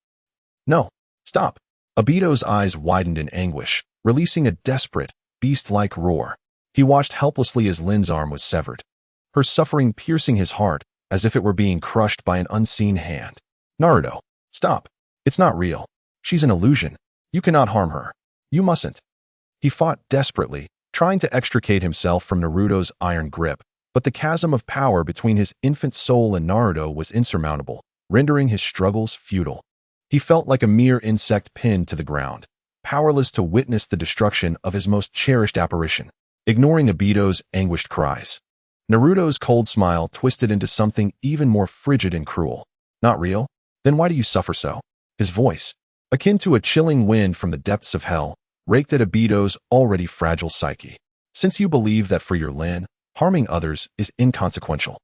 No, stop. Obito's eyes widened in anguish, releasing a desperate, beast-like roar. He watched helplessly as Lin's arm was severed, her suffering piercing his heart as if it were being crushed by an unseen hand. Naruto, stop. It's not real. She's an illusion. You cannot harm her. You mustn't. He fought desperately, trying to extricate himself from Naruto's iron grip, but the chasm of power between his infant soul and Naruto was insurmountable, rendering his struggles futile. He felt like a mere insect pinned to the ground, powerless to witness the destruction of his most cherished apparition. Ignoring Obito's anguished cries, Naruto's cold smile twisted into something even more frigid and cruel. Not real? Then why do you suffer so? His voice, akin to a chilling wind from the depths of hell, raked at Obito's already fragile psyche. Since you believe that for your Lin, harming others is inconsequential,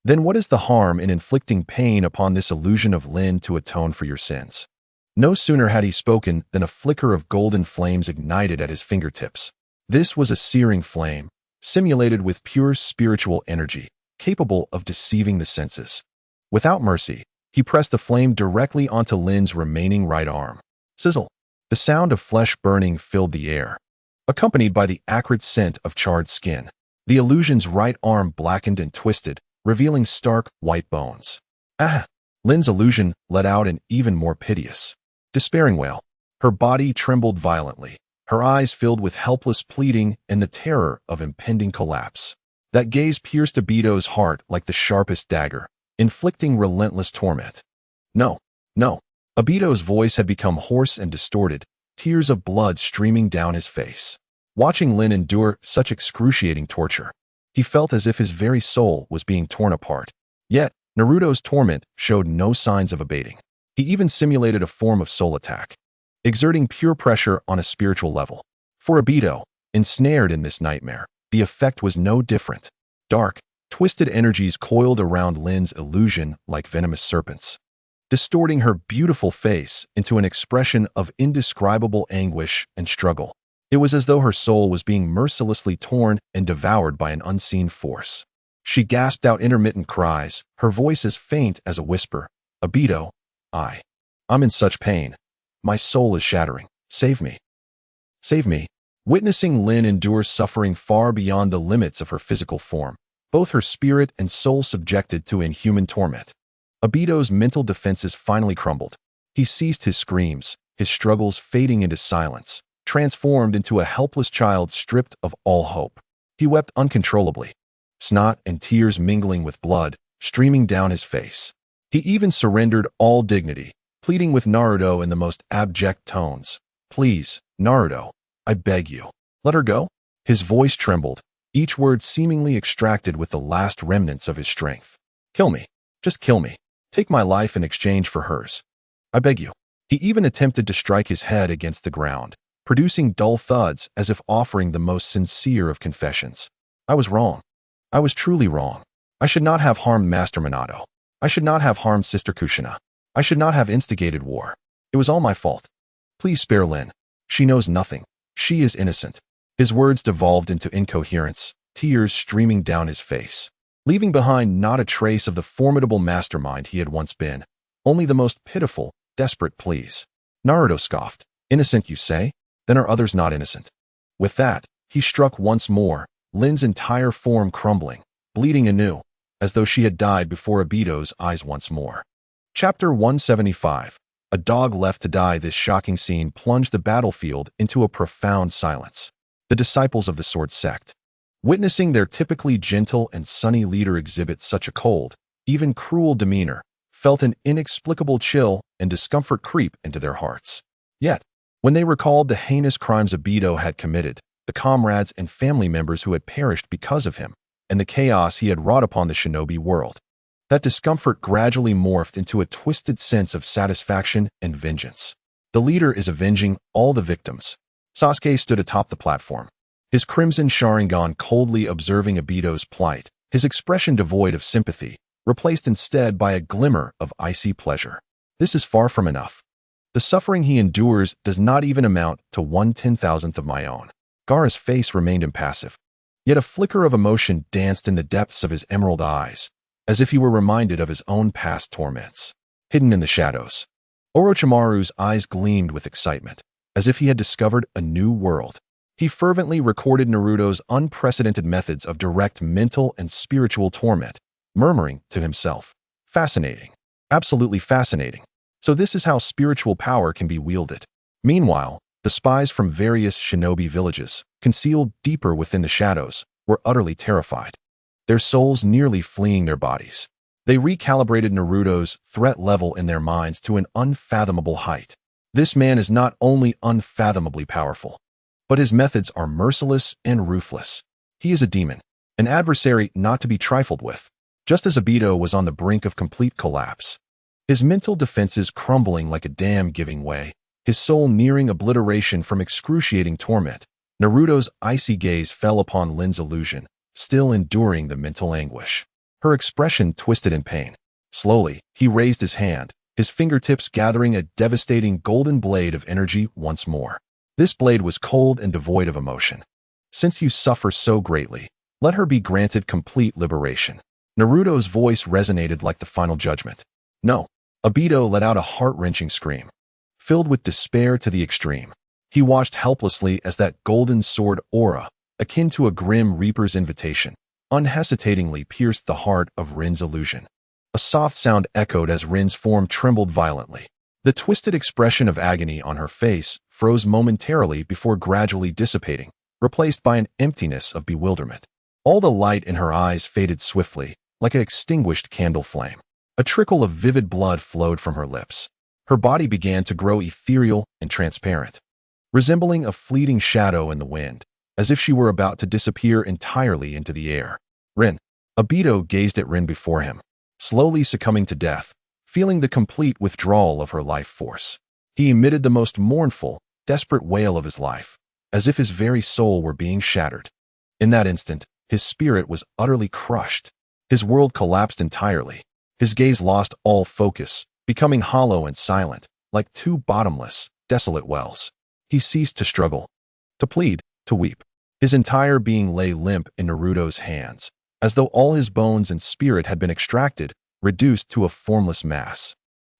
then what is the harm in inflicting pain upon this illusion of Lin to atone for your sins? No sooner had he spoken than a flicker of golden flames ignited at his fingertips. This was a searing flame, simulated with pure spiritual energy, capable of deceiving the senses. Without mercy, he pressed the flame directly onto Lin's remaining right arm. Sizzle. The sound of flesh burning filled the air, accompanied by the acrid scent of charred skin. The illusion's right arm blackened and twisted, revealing stark, white bones. Ah! Lin's illusion let out an even more piteous, despairing wail. Her body trembled violently, her eyes filled with helpless pleading and the terror of impending collapse. That gaze pierced Obito's heart like the sharpest dagger, inflicting relentless torment. No, no. Obito's voice had become hoarse and distorted, tears of blood streaming down his face. Watching Lin endure such excruciating torture, he felt as if his very soul was being torn apart. Yet, Naruto's torment showed no signs of abating. He even simulated a form of soul attack, exerting pure pressure on a spiritual level. For Obito, ensnared in this nightmare, the effect was no different. Dark, twisted energies coiled around Lin's illusion like venomous serpents, distorting her beautiful face into an expression of indescribable anguish and struggle. It was as though her soul was being mercilessly torn and devoured by an unseen force. She gasped out intermittent cries, her voice as faint as a whisper. Obito, I'm in such pain. My soul is shattering. Save me. Save me. Witnessing Lin endure suffering far beyond the limits of her physical form, both her spirit and soul subjected to inhuman torment, Obito's mental defenses finally crumbled. He ceased his screams, his struggles fading into silence, transformed into a helpless child stripped of all hope. He wept uncontrollably, snot and tears mingling with blood, streaming down his face. He even surrendered all dignity, pleading with Naruto in the most abject tones. "Please, Naruto, I beg you, let her go." His voice trembled, each word seemingly extracted with the last remnants of his strength. "Kill me. Just kill me. Take my life in exchange for hers. I beg you." He even attempted to strike his head against the ground, producing dull thuds as if offering the most sincere of confessions. "I was wrong. I was truly wrong. I should not have harmed Master Minato. I should not have harmed Sister Kushina. I should not have instigated war. It was all my fault. Please spare Lin. She knows nothing. She is innocent." His words devolved into incoherence, tears streaming down his face, leaving behind not a trace of the formidable mastermind he had once been, only the most pitiful, desperate pleas. Naruto scoffed. "Innocent, you say? Then are others not innocent?" With that, he struck once more, Lin's entire form crumbling, bleeding anew, as though she had died before Obito's eyes once more. Chapter 175. A dog left to die. This shocking scene plunged the battlefield into a profound silence. The disciples of the Sword Sect, witnessing their typically gentle and sunny leader exhibit such a cold, even cruel demeanor, felt an inexplicable chill and discomfort creep into their hearts. Yet, when they recalled the heinous crimes Obito had committed, the comrades and family members who had perished because of him, and the chaos he had wrought upon the shinobi world, that discomfort gradually morphed into a twisted sense of satisfaction and vengeance. The leader is avenging all the victims. Sasuke stood atop the platform, his crimson Sharingan coldly observing Obito's plight, his expression devoid of sympathy, replaced instead by a glimmer of icy pleasure. This is far from enough. The suffering he endures does not even amount to 1/10,000th of my own. Gaara's face remained impassive, yet a flicker of emotion danced in the depths of his emerald eyes, as if he were reminded of his own past torments. Hidden in the shadows, Orochimaru's eyes gleamed with excitement, as if he had discovered a new world. He fervently recorded Naruto's unprecedented methods of direct mental and spiritual torment, murmuring to himself, "Fascinating. Absolutely fascinating. So this is how spiritual power can be wielded." Meanwhile, the spies from various shinobi villages, concealed deeper within the shadows, were utterly terrified, their souls nearly fleeing their bodies. They recalibrated Naruto's threat level in their minds to an unfathomable height. This man is not only unfathomably powerful, but his methods are merciless and ruthless. He is a demon, an adversary not to be trifled with. Just as Obito was on the brink of complete collapse, his mental defenses crumbling like a dam giving way, his soul nearing obliteration from excruciating torment, Naruto's icy gaze fell upon Lin's illusion, still enduring the mental anguish. Her expression twisted in pain. Slowly, he raised his hand, his fingertips gathering a devastating golden blade of energy once more. This blade was cold and devoid of emotion. "Since you suffer so greatly, let her be granted complete liberation." Naruto's voice resonated like the final judgment. "No." Obito let out a heart-wrenching scream, filled with despair to the extreme. He watched helplessly as that golden sword aura, akin to a grim reaper's invitation, unhesitatingly pierced the heart of Rin's illusion. A soft sound echoed as Rin's form trembled violently. The twisted expression of agony on her face froze momentarily before gradually dissipating, replaced by an emptiness of bewilderment. All the light in her eyes faded swiftly, like an extinguished candle flame. A trickle of vivid blood flowed from her lips. Her body began to grow ethereal and transparent, resembling a fleeting shadow in the wind, as if she were about to disappear entirely into the air. "Rin." Obito gazed at Rin before him, slowly succumbing to death, feeling the complete withdrawal of her life force. He emitted the most mournful, desperate wail of his life, as if his very soul were being shattered. In that instant, his spirit was utterly crushed. His world collapsed entirely. His gaze lost all focus, becoming hollow and silent, like two bottomless, desolate wells. He ceased to struggle, to plead, to weep. His entire being lay limp in Naruto's hands, as though all his bones and spirit had been extracted, reduced to a formless mass.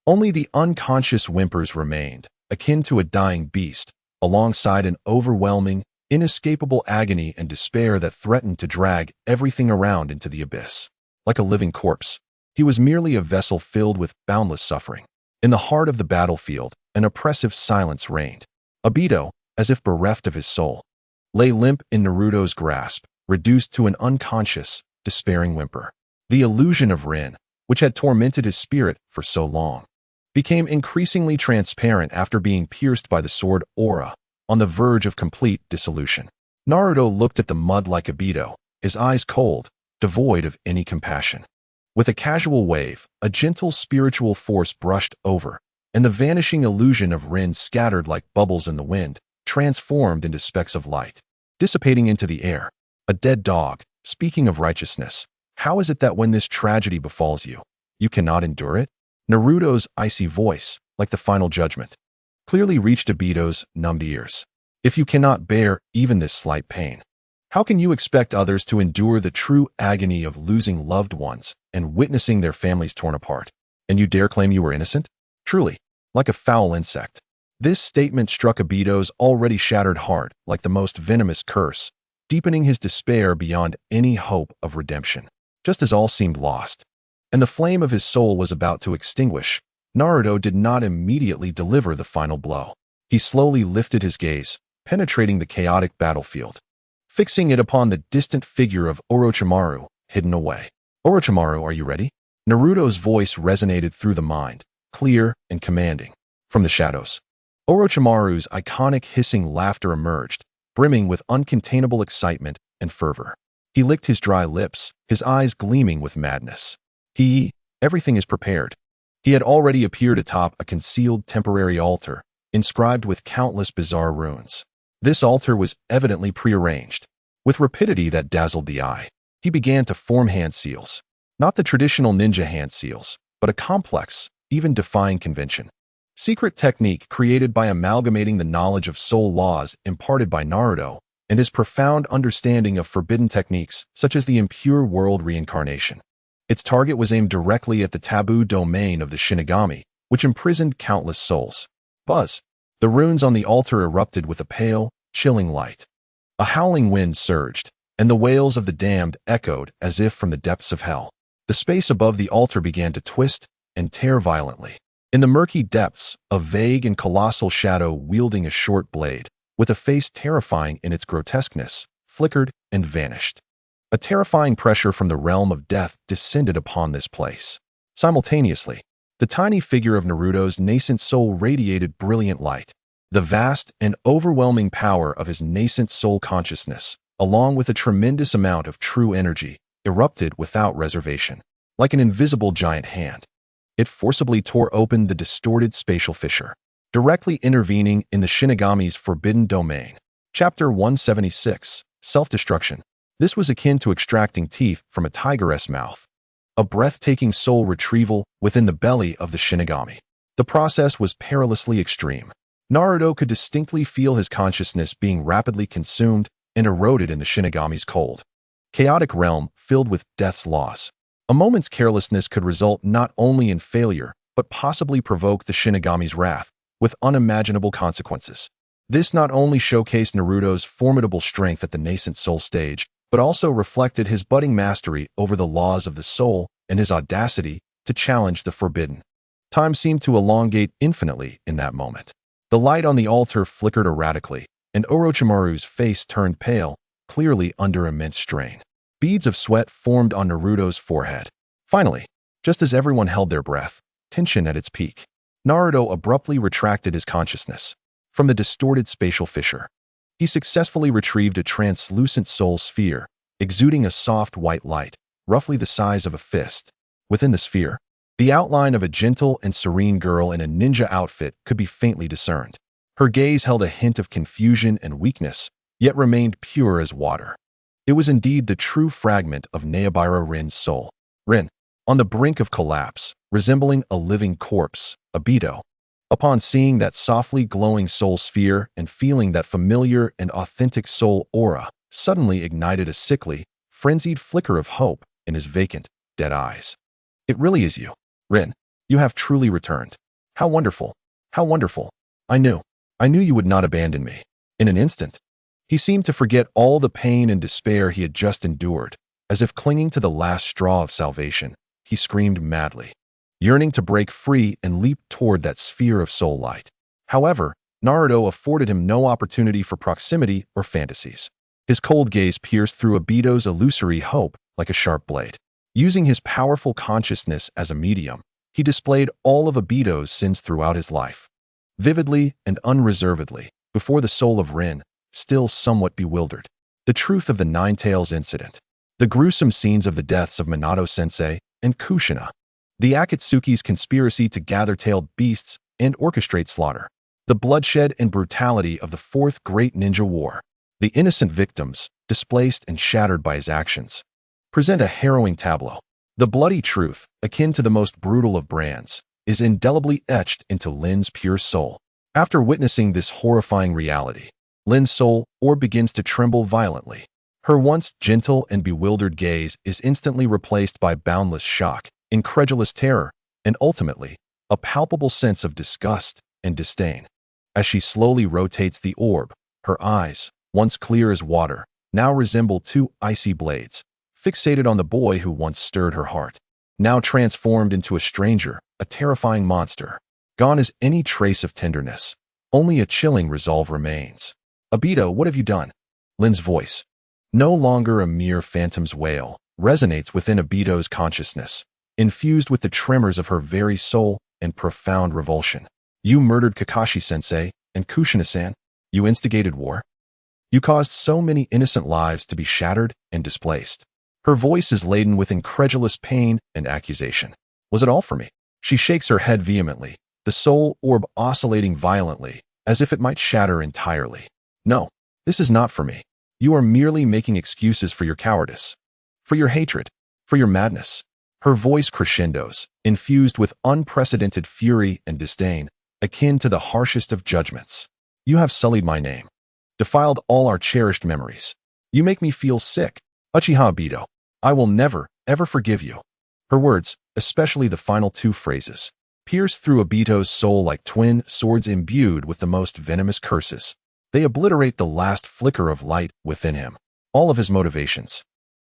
Only the unconscious whimpers remained, akin to a dying beast, alongside an overwhelming, inescapable agony and despair that threatened to drag everything around into the abyss. Like a living corpse, he was merely a vessel filled with boundless suffering. In the heart of the battlefield, an oppressive silence reigned. Obito, as if bereft of his soul, lay limp in Naruto's grasp, reduced to an unconscious, despairing whimper. The illusion of Rin, which had tormented his spirit for so long, became increasingly transparent after being pierced by the sword aura, on the verge of complete dissolution. Naruto looked at the mud like Obito, his eyes cold, devoid of any compassion. With a casual wave, a gentle spiritual force brushed over, and the vanishing illusion of Rin scattered like bubbles in the wind, transformed into specks of light, dissipating into the air. A dead dog, speaking of righteousness, how is it that when this tragedy befalls you, you cannot endure it? Naruto's icy voice, like the final judgment, clearly reached Obito's numbed ears. If you cannot bear even this slight pain, how can you expect others to endure the true agony of losing loved ones and witnessing their families torn apart? And you dare claim you were innocent? Truly, like a foul insect. This statement struck Obito's already shattered heart like the most venomous curse, deepening his despair beyond any hope of redemption. Just as all seemed lost, and the flame of his soul was about to extinguish, Naruto did not immediately deliver the final blow. He slowly lifted his gaze, penetrating the chaotic battlefield, fixing it upon the distant figure of Orochimaru, hidden away. Orochimaru, are you ready? Naruto's voice resonated through the mind, clear and commanding. From the shadows, Orochimaru's iconic hissing laughter emerged, brimming with uncontainable excitement and fervor. He licked his dry lips, his eyes gleaming with madness. Everything is prepared. He had already appeared atop a concealed temporary altar, inscribed with countless bizarre runes. This altar was evidently prearranged. With rapidity that dazzled the eye, he began to form hand seals. Not the traditional ninja hand seals, but a complex, even defying convention. Secret technique created by amalgamating the knowledge of soul laws imparted by Naruto and his profound understanding of forbidden techniques such as the impure world reincarnation. Its target was aimed directly at the taboo domain of the Shinigami, which imprisoned countless souls. Buzz! The runes on the altar erupted with a pale, chilling light. A howling wind surged, and the wails of the damned echoed as if from the depths of hell. The space above the altar began to twist and tear violently. In the murky depths, a vague and colossal shadow wielding a short blade, with a face terrifying in its grotesqueness, flickered and vanished. A terrifying pressure from the realm of death descended upon this place. Simultaneously, the tiny figure of Naruto's nascent soul radiated brilliant light. The vast and overwhelming power of his nascent soul consciousness, along with a tremendous amount of true energy, erupted without reservation. Like an invisible giant hand, it forcibly tore open the distorted spatial fissure, directly intervening in the Shinigami's forbidden domain. Chapter 176, Self-Destruction. This was akin to extracting teeth from a tigress' mouth. A breathtaking soul retrieval within the belly of the Shinigami. The process was perilously extreme. Naruto could distinctly feel his consciousness being rapidly consumed and eroded in the Shinigami's cold, chaotic realm filled with death's laws. A moment's carelessness could result not only in failure, but possibly provoke the Shinigami's wrath, with unimaginable consequences. This not only showcased Naruto's formidable strength at the nascent soul stage, but also reflected his budding mastery over the laws of the soul and his audacity to challenge the forbidden. Time seemed to elongate infinitely in that moment. The light on the altar flickered erratically, and Orochimaru's face turned pale, clearly under immense strain. Beads of sweat formed on Naruto's forehead. Finally, just as everyone held their breath, tension at its peak, Naruto abruptly retracted his consciousness from the distorted spatial fissure. He successfully retrieved a translucent soul sphere, exuding a soft white light, roughly the size of a fist. Within the sphere, the outline of a gentle and serene girl in a ninja outfit could be faintly discerned. Her gaze held a hint of confusion and weakness, yet remained pure as water. It was indeed the true fragment of Naobira Rin's soul. Rin, on the brink of collapse, resembling a living corpse, Obito, upon seeing that softly glowing soul sphere and feeling that familiar and authentic soul aura, suddenly ignited a sickly, frenzied flicker of hope in his vacant, dead eyes. It really is you, Rin. You have truly returned. How wonderful. How wonderful. I knew you would not abandon me. In an instant, he seemed to forget all the pain and despair he had just endured. As if clinging to the last straw of salvation, he screamed madly, yearning to break free and leap toward that sphere of soul light. However, Naruto afforded him no opportunity for proximity or fantasies. His cold gaze pierced through Obito's illusory hope like a sharp blade. Using his powerful consciousness as a medium, he displayed all of Obito's sins throughout his life, vividly and unreservedly, before the soul of Rin, still somewhat bewildered. The truth of the Nine-Tails incident, the gruesome scenes of the deaths of Minato-sensei and Kushina, the Akatsuki's conspiracy to gather tailed beasts and orchestrate slaughter, the bloodshed and brutality of the Fourth Great Ninja War, the innocent victims, displaced and shattered by his actions, present a harrowing tableau. The bloody truth, akin to the most brutal of brands, is indelibly etched into Lin's pure soul. After witnessing this horrifying reality, Lin's soul begins to tremble violently. Her once gentle and bewildered gaze is instantly replaced by boundless shock, incredulous terror, and ultimately, a palpable sense of disgust and disdain. As she slowly rotates the orb, her eyes, once clear as water, now resemble two icy blades, fixated on the boy who once stirred her heart. Now transformed into a stranger, a terrifying monster. Gone is any trace of tenderness. Only a chilling resolve remains. Obito, what have you done? Lin's voice, no longer a mere phantom's wail, resonates within Obito's consciousness, infused with the tremors of her very soul and profound revulsion. You murdered Kakashi-sensei and Kushina-san. You instigated war. You caused so many innocent lives to be shattered and displaced. Her voice is laden with incredulous pain and accusation. Was it all for me? She shakes her head vehemently, the soul orb oscillating violently, as if it might shatter entirely. No, this is not for me. You are merely making excuses for your cowardice, for your hatred, for your madness. Her voice crescendos, infused with unprecedented fury and disdain, akin to the harshest of judgments. You have sullied my name, defiled all our cherished memories. You make me feel sick. Uchiha Obito, I will never, ever forgive you. Her words, especially the final two phrases, pierce through Obito's soul like twin swords imbued with the most venomous curses. They obliterate the last flicker of light within him. All of his motivations,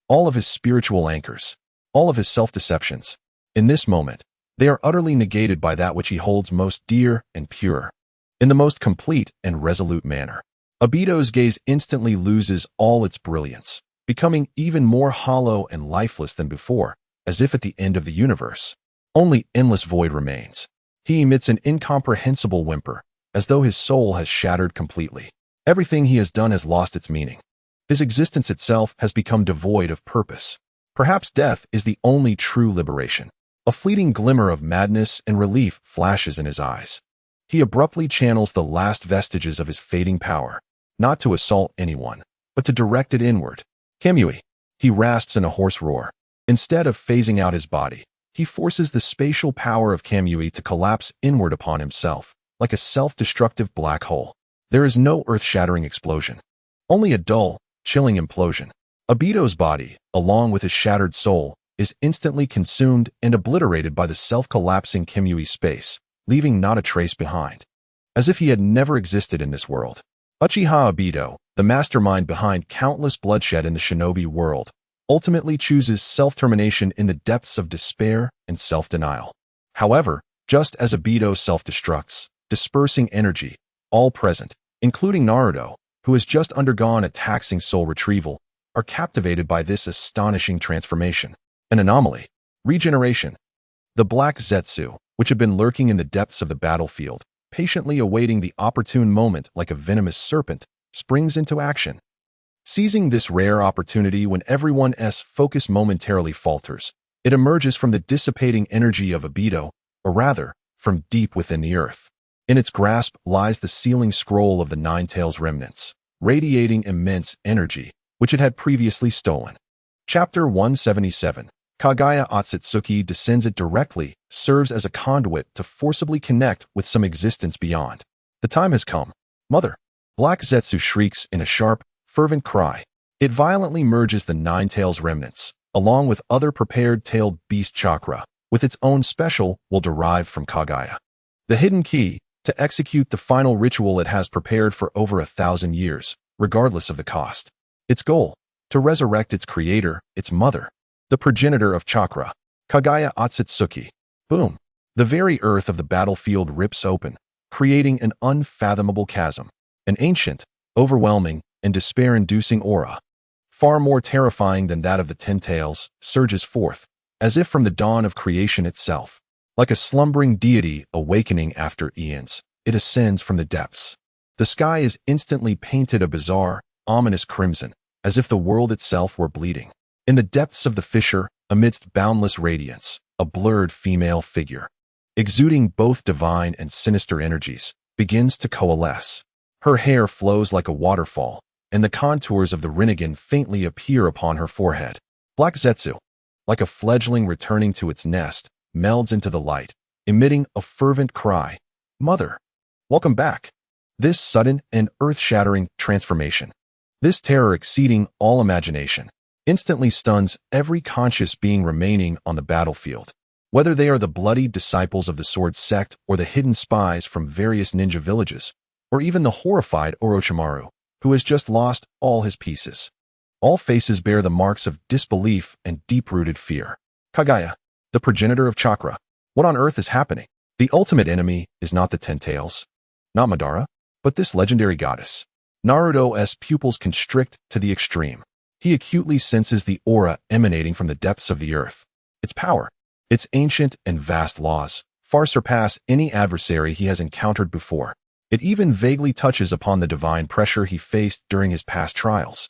all of his spiritual anchors, all of his self-deceptions. In this moment, they are utterly negated by that which he holds most dear and pure. In the most complete and resolute manner, Obito's gaze instantly loses all its brilliance, becoming even more hollow and lifeless than before, as if at the end of the universe, only endless void remains. He emits an incomprehensible whimper, as though his soul has shattered completely. Everything he has done has lost its meaning. His existence itself has become devoid of purpose. Perhaps death is the only true liberation. A fleeting glimmer of madness and relief flashes in his eyes. He abruptly channels the last vestiges of his fading power, not to assault anyone, but to direct it inward. Kamui, he rasps in a hoarse roar. Instead of phasing out his body, he forces the spatial power of Kamui to collapse inward upon himself, like a self-destructive black hole. There is no earth-shattering explosion, only a dull, chilling implosion. Obito's body, along with his shattered soul, is instantly consumed and obliterated by the self-collapsing Kamui space, leaving not a trace behind, as if he had never existed in this world. Uchiha Obito, the mastermind behind countless bloodshed in the shinobi world, ultimately chooses self-termination in the depths of despair and self-denial. However, just as Obito self-destructs, dispersing energy, all present, including Naruto, who has just undergone a taxing soul retrieval, are captivated by this astonishing transformation. An anomaly. Regeneration. The Black Zetsu, which had been lurking in the depths of the battlefield, patiently awaiting the opportune moment like a venomous serpent, springs into action. Seizing this rare opportunity when everyone's focus momentarily falters, it emerges from the dissipating energy of Obito, or rather, from deep within the earth. In its grasp lies the sealing scroll of the Nine-Tails remnants, radiating immense energy, which it had previously stolen. Chapter 177. Kagaya Akatsuki descends it directly, serves as a conduit to forcibly connect with some existence beyond. The time has come. Mother. Black Zetsu shrieks in a sharp, fervent cry. It violently merges the Nine-Tails remnants, along with other prepared tailed beast chakra, with its own special will derived from Kagaya. The hidden key, to execute the final ritual it has prepared for over 1,000 years, regardless of the cost. Its goal, to resurrect its creator, its mother, the progenitor of chakra, Kagaya Akatsuki. Boom. The very earth of the battlefield rips open, creating an unfathomable chasm. An ancient, overwhelming, and despair-inducing aura, far more terrifying than that of the Ten Tails, surges forth, as if from the dawn of creation itself. Like a slumbering deity awakening after eons, it ascends from the depths. The sky is instantly painted a bizarre, ominous crimson, as if the world itself were bleeding. In the depths of the fissure, amidst boundless radiance, a blurred female figure, exuding both divine and sinister energies, begins to coalesce. Her hair flows like a waterfall, and the contours of the Rinnegan faintly appear upon her forehead. Black Zetsu, like a fledgling returning to its nest, melds into the light, emitting a fervent cry. Mother, welcome back. This sudden and earth-shattering transformation, this terror exceeding all imagination, instantly stuns every conscious being remaining on the battlefield. Whether they are the bloodied disciples of the Sword Sect or the hidden spies from various ninja villages, or even the horrified Orochimaru, who has just lost all his pieces. All faces bear the marks of disbelief and deep-rooted fear. Kagaya, the progenitor of chakra. What on earth is happening? The ultimate enemy is not the Ten Tails, not Madara, but this legendary goddess. Naruto's pupils constrict to the extreme. He acutely senses the aura emanating from the depths of the earth. Its power, its ancient and vast laws, far surpass any adversary he has encountered before. It even vaguely touches upon the divine pressure he faced during his past trials.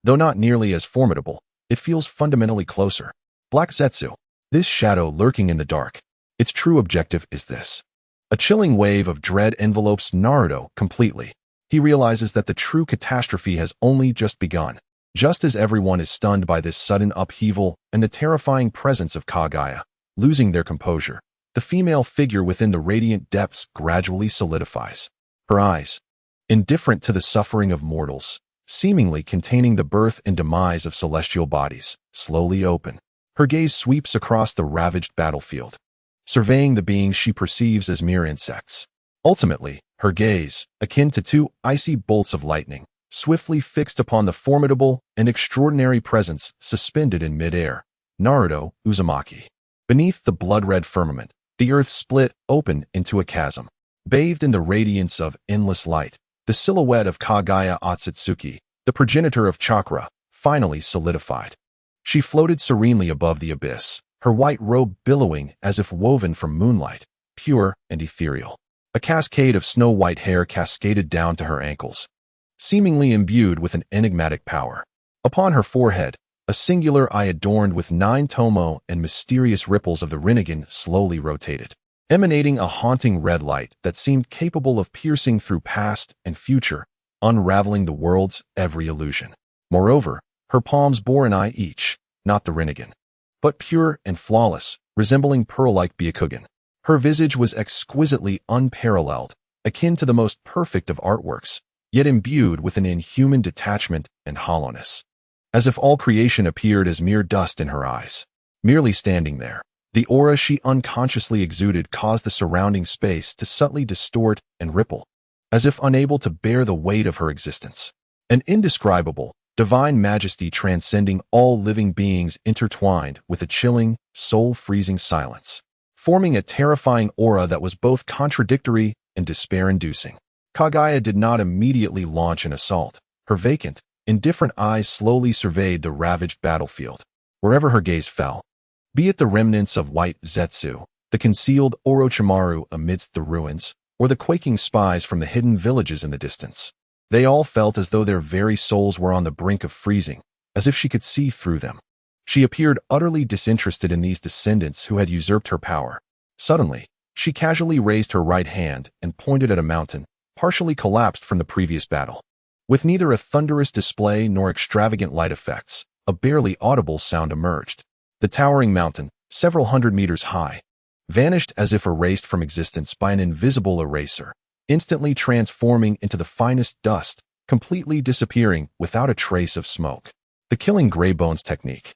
Though not nearly as formidable, it feels fundamentally closer. Black Zetsu, this shadow lurking in the dark. Its true objective is this. A chilling wave of dread envelopes Naruto completely. He realizes that the true catastrophe has only just begun. Just as everyone is stunned by this sudden upheaval and the terrifying presence of Kagaya, losing their composure, the female figure within the radiant depths gradually solidifies. Her eyes, indifferent to the suffering of mortals, seemingly containing the birth and demise of celestial bodies, slowly open. Her gaze sweeps across the ravaged battlefield, surveying the beings she perceives as mere insects. Ultimately, her gaze, akin to two icy bolts of lightning, swiftly fixed upon the formidable and extraordinary presence suspended in midair, Naruto Uzumaki. Beneath the blood-red firmament, the earth split open into a chasm. Bathed in the radiance of endless light, the silhouette of Kagaya Akatsuki, the progenitor of chakra, finally solidified. She floated serenely above the abyss, her white robe billowing as if woven from moonlight, pure and ethereal. A cascade of snow-white hair cascaded down to her ankles, seemingly imbued with an enigmatic power. Upon her forehead, a singular eye adorned with 9 tomo and mysterious ripples of the Rinnegan slowly rotated, emanating a haunting red light that seemed capable of piercing through past and future, unraveling the world's every illusion. Moreover, her palms bore an eye each, not the Rinnegan, but pure and flawless, resembling pearl-like Byakugan. Her visage was exquisitely unparalleled, akin to the most perfect of artworks, yet imbued with an inhuman detachment and hollowness. As if all creation appeared as mere dust in her eyes. Merely standing there, the aura she unconsciously exuded caused the surrounding space to subtly distort and ripple, as if unable to bear the weight of her existence. An indescribable, divine majesty transcending all living beings intertwined with a chilling, soul-freezing silence, forming a terrifying aura that was both contradictory and despair-inducing. Kagaya did not immediately launch an assault. Her vacant, indifferent eyes slowly surveyed the ravaged battlefield. Wherever her gaze fell, be it the remnants of white Zetsu, the concealed Orochimaru amidst the ruins, or the quaking spies from the hidden villages in the distance, they all felt as though their very souls were on the brink of freezing, as if she could see through them. She appeared utterly disinterested in these descendants who had usurped her power. Suddenly, she casually raised her right hand and pointed at a mountain, partially collapsed from the previous battle. With neither a thunderous display nor extravagant light effects, a barely audible sound emerged. The towering mountain, several hundred meters high, vanished as if erased from existence by an invisible eraser, instantly transforming into the finest dust, completely disappearing without a trace of smoke. The killing gray bones technique,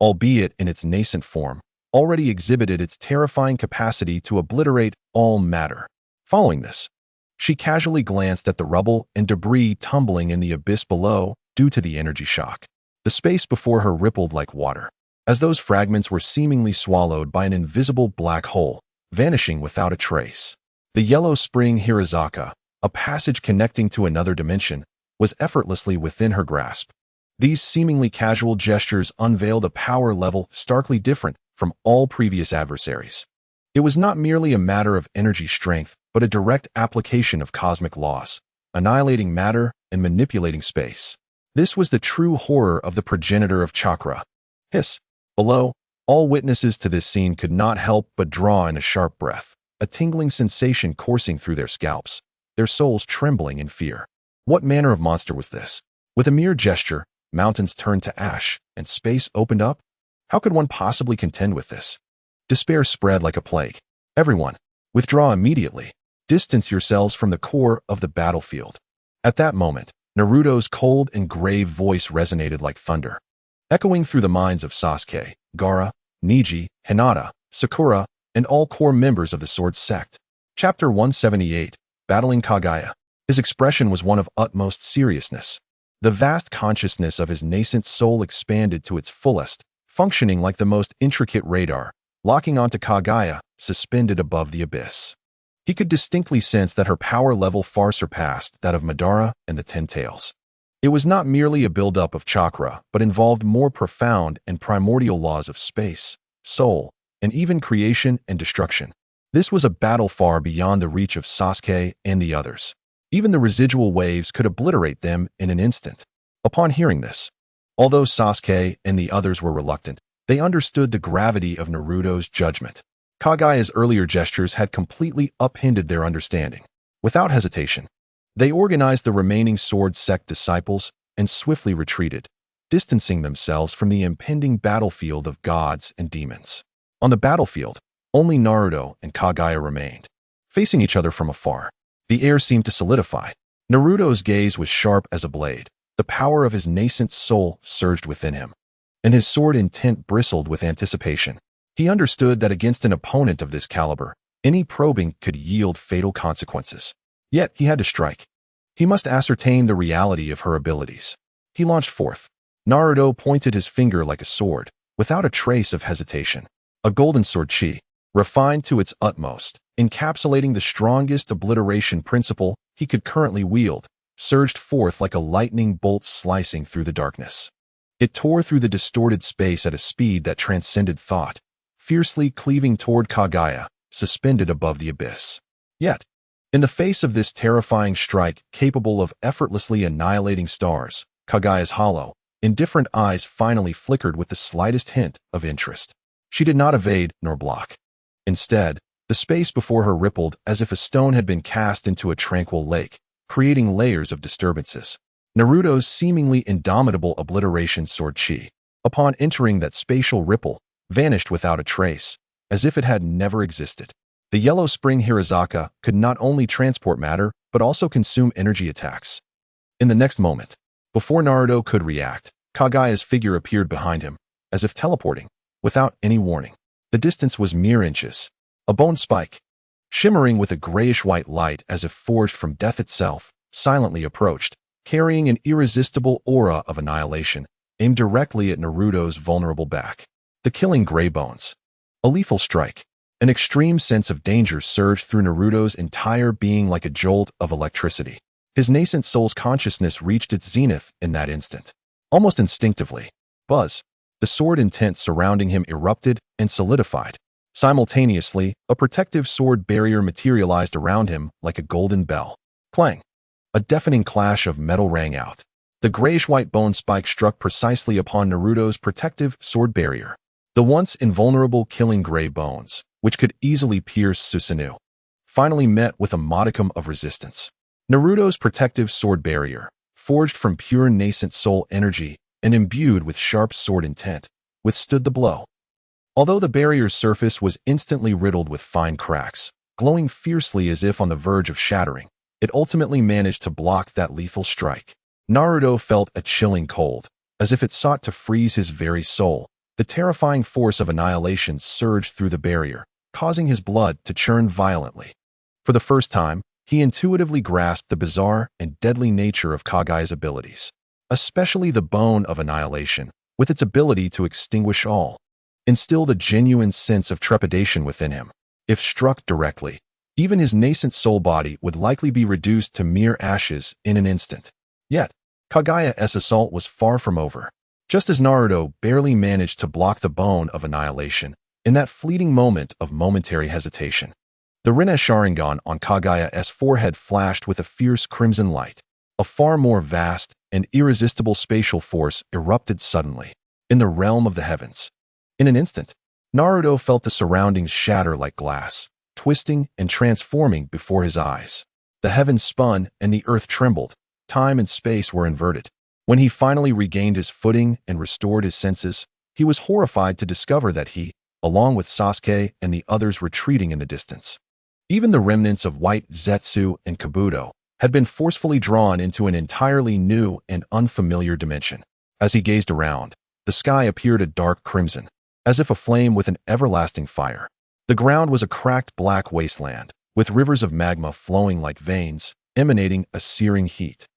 albeit in its nascent form, already exhibited its terrifying capacity to obliterate all matter. Following this, she casually glanced at the rubble and debris tumbling in the abyss below due to the energy shock. The space before her rippled like water, as those fragments were seemingly swallowed by an invisible black hole, vanishing without a trace. The yellow spring Hirazaka, a passage connecting to another dimension, was effortlessly within her grasp. These seemingly casual gestures unveiled a power level starkly different from all previous adversaries. It was not merely a matter of energy strength, but a direct application of cosmic laws, annihilating matter and manipulating space. This was the true horror of the progenitor of chakra. Hiss! Below, all witnesses to this scene could not help but draw in a sharp breath, a tingling sensation coursing through their scalps, their souls trembling in fear. What manner of monster was this? With a mere gesture, mountains turned to ash, and space opened up? How could one possibly contend with this? Despair spread like a plague. Everyone, withdraw immediately. Distance yourselves from the core of the battlefield. At that moment, Naruto's cold and grave voice resonated like thunder, echoing through the minds of Sasuke, Gaara, Neji, Hinata, Sakura, and all core members of the Sword Sect. Chapter 178, Battling Kagaya. His expression was one of utmost seriousness. The vast consciousness of his nascent soul expanded to its fullest, functioning like the most intricate radar, locking onto Kagaya, suspended above the abyss. He could distinctly sense that her power level far surpassed that of Madara and the Ten Tails. It was not merely a buildup of chakra, but involved more profound and primordial laws of space, soul, and even creation and destruction. This was a battle far beyond the reach of Sasuke and the others. Even the residual waves could obliterate them in an instant. Upon hearing this, although Sasuke and the others were reluctant, they understood the gravity of Naruto's judgment. Kagaya's earlier gestures had completely upended their understanding. Without hesitation, they organized the remaining Sword Sect disciples and swiftly retreated, distancing themselves from the impending battlefield of gods and demons. On the battlefield, only Naruto and Kagaya remained, facing each other from afar. The air seemed to solidify. Naruto's gaze was sharp as a blade. The power of his nascent soul surged within him, and his sword intent bristled with anticipation. He understood that against an opponent of this caliber, any probing could yield fatal consequences. Yet he had to strike. He must ascertain the reality of her abilities. He launched forth. Naruto pointed his finger like a sword, without a trace of hesitation. A golden sword chi, refined to its utmost, encapsulating the strongest obliteration principle he could currently wield, surged forth like a lightning bolt slicing through the darkness. It tore through the distorted space at a speed that transcended thought, fiercely cleaving toward Kagaya, suspended above the abyss. Yet, in the face of this terrifying strike capable of effortlessly annihilating stars, Kagaya's hollow, indifferent eyes finally flickered with the slightest hint of interest. She did not evade nor block. Instead, the space before her rippled as if a stone had been cast into a tranquil lake, creating layers of disturbances. Naruto's seemingly indomitable obliteration sword chi, upon entering that spatial ripple, vanished without a trace, as if it had never existed. The yellow spring Hirazaka could not only transport matter, but also consume energy attacks. In the next moment, before Naruto could react, Kagaya's figure appeared behind him, as if teleporting, without any warning. The distance was mere inches. A bone spike, shimmering with a grayish-white light as if forged from death itself, silently approached, carrying an irresistible aura of annihilation, aimed directly at Naruto's vulnerable back. The killing gray bones. A lethal strike. An extreme sense of danger surged through Naruto's entire being like a jolt of electricity. His nascent soul's consciousness reached its zenith in that instant. Almost instinctively, buzz, the sword intent surrounding him erupted and solidified. Simultaneously, a protective sword barrier materialized around him like a golden bell. Clang! A deafening clash of metal rang out. The grayish-white bone spike struck precisely upon Naruto's protective sword barrier. The once invulnerable killing gray bones, which could easily pierce Susanoo, finally met with a modicum of resistance. Naruto's protective sword barrier, forged from pure nascent soul energy and imbued with sharp sword intent, withstood the blow. Although the barrier's surface was instantly riddled with fine cracks, glowing fiercely as if on the verge of shattering, it ultimately managed to block that lethal strike. Naruto felt a chilling cold, as if it sought to freeze his very soul. The terrifying force of annihilation surged through the barrier, causing his blood to churn violently. For the first time, he intuitively grasped the bizarre and deadly nature of Kagaya's abilities, especially the bone of annihilation, with its ability to extinguish all, instilled a genuine sense of trepidation within him. If struck directly, even his nascent soul body would likely be reduced to mere ashes in an instant. Yet, Kagaya's assault was far from over. Just as Naruto barely managed to block the bone of annihilation, In that fleeting moment of momentary hesitation, the Rinne Sharingan on Kagaya's forehead flashed with a fierce crimson light. A far more vast and irresistible spatial force erupted suddenly, in the realm of the heavens. In an instant, Naruto felt the surroundings shatter like glass, twisting and transforming before his eyes. The heavens spun and the earth trembled. Time and space were inverted. When he finally regained his footing and restored his senses, he was horrified to discover that he, along with Sasuke and the others retreating in the distance. Even the remnants of White Zetsu and Kabuto had been forcefully drawn into an entirely new and unfamiliar dimension. As he gazed around, the sky appeared a dark crimson, as if aflame with an everlasting fire. The ground was a cracked black wasteland, with rivers of magma flowing like veins, emanating a searing heat.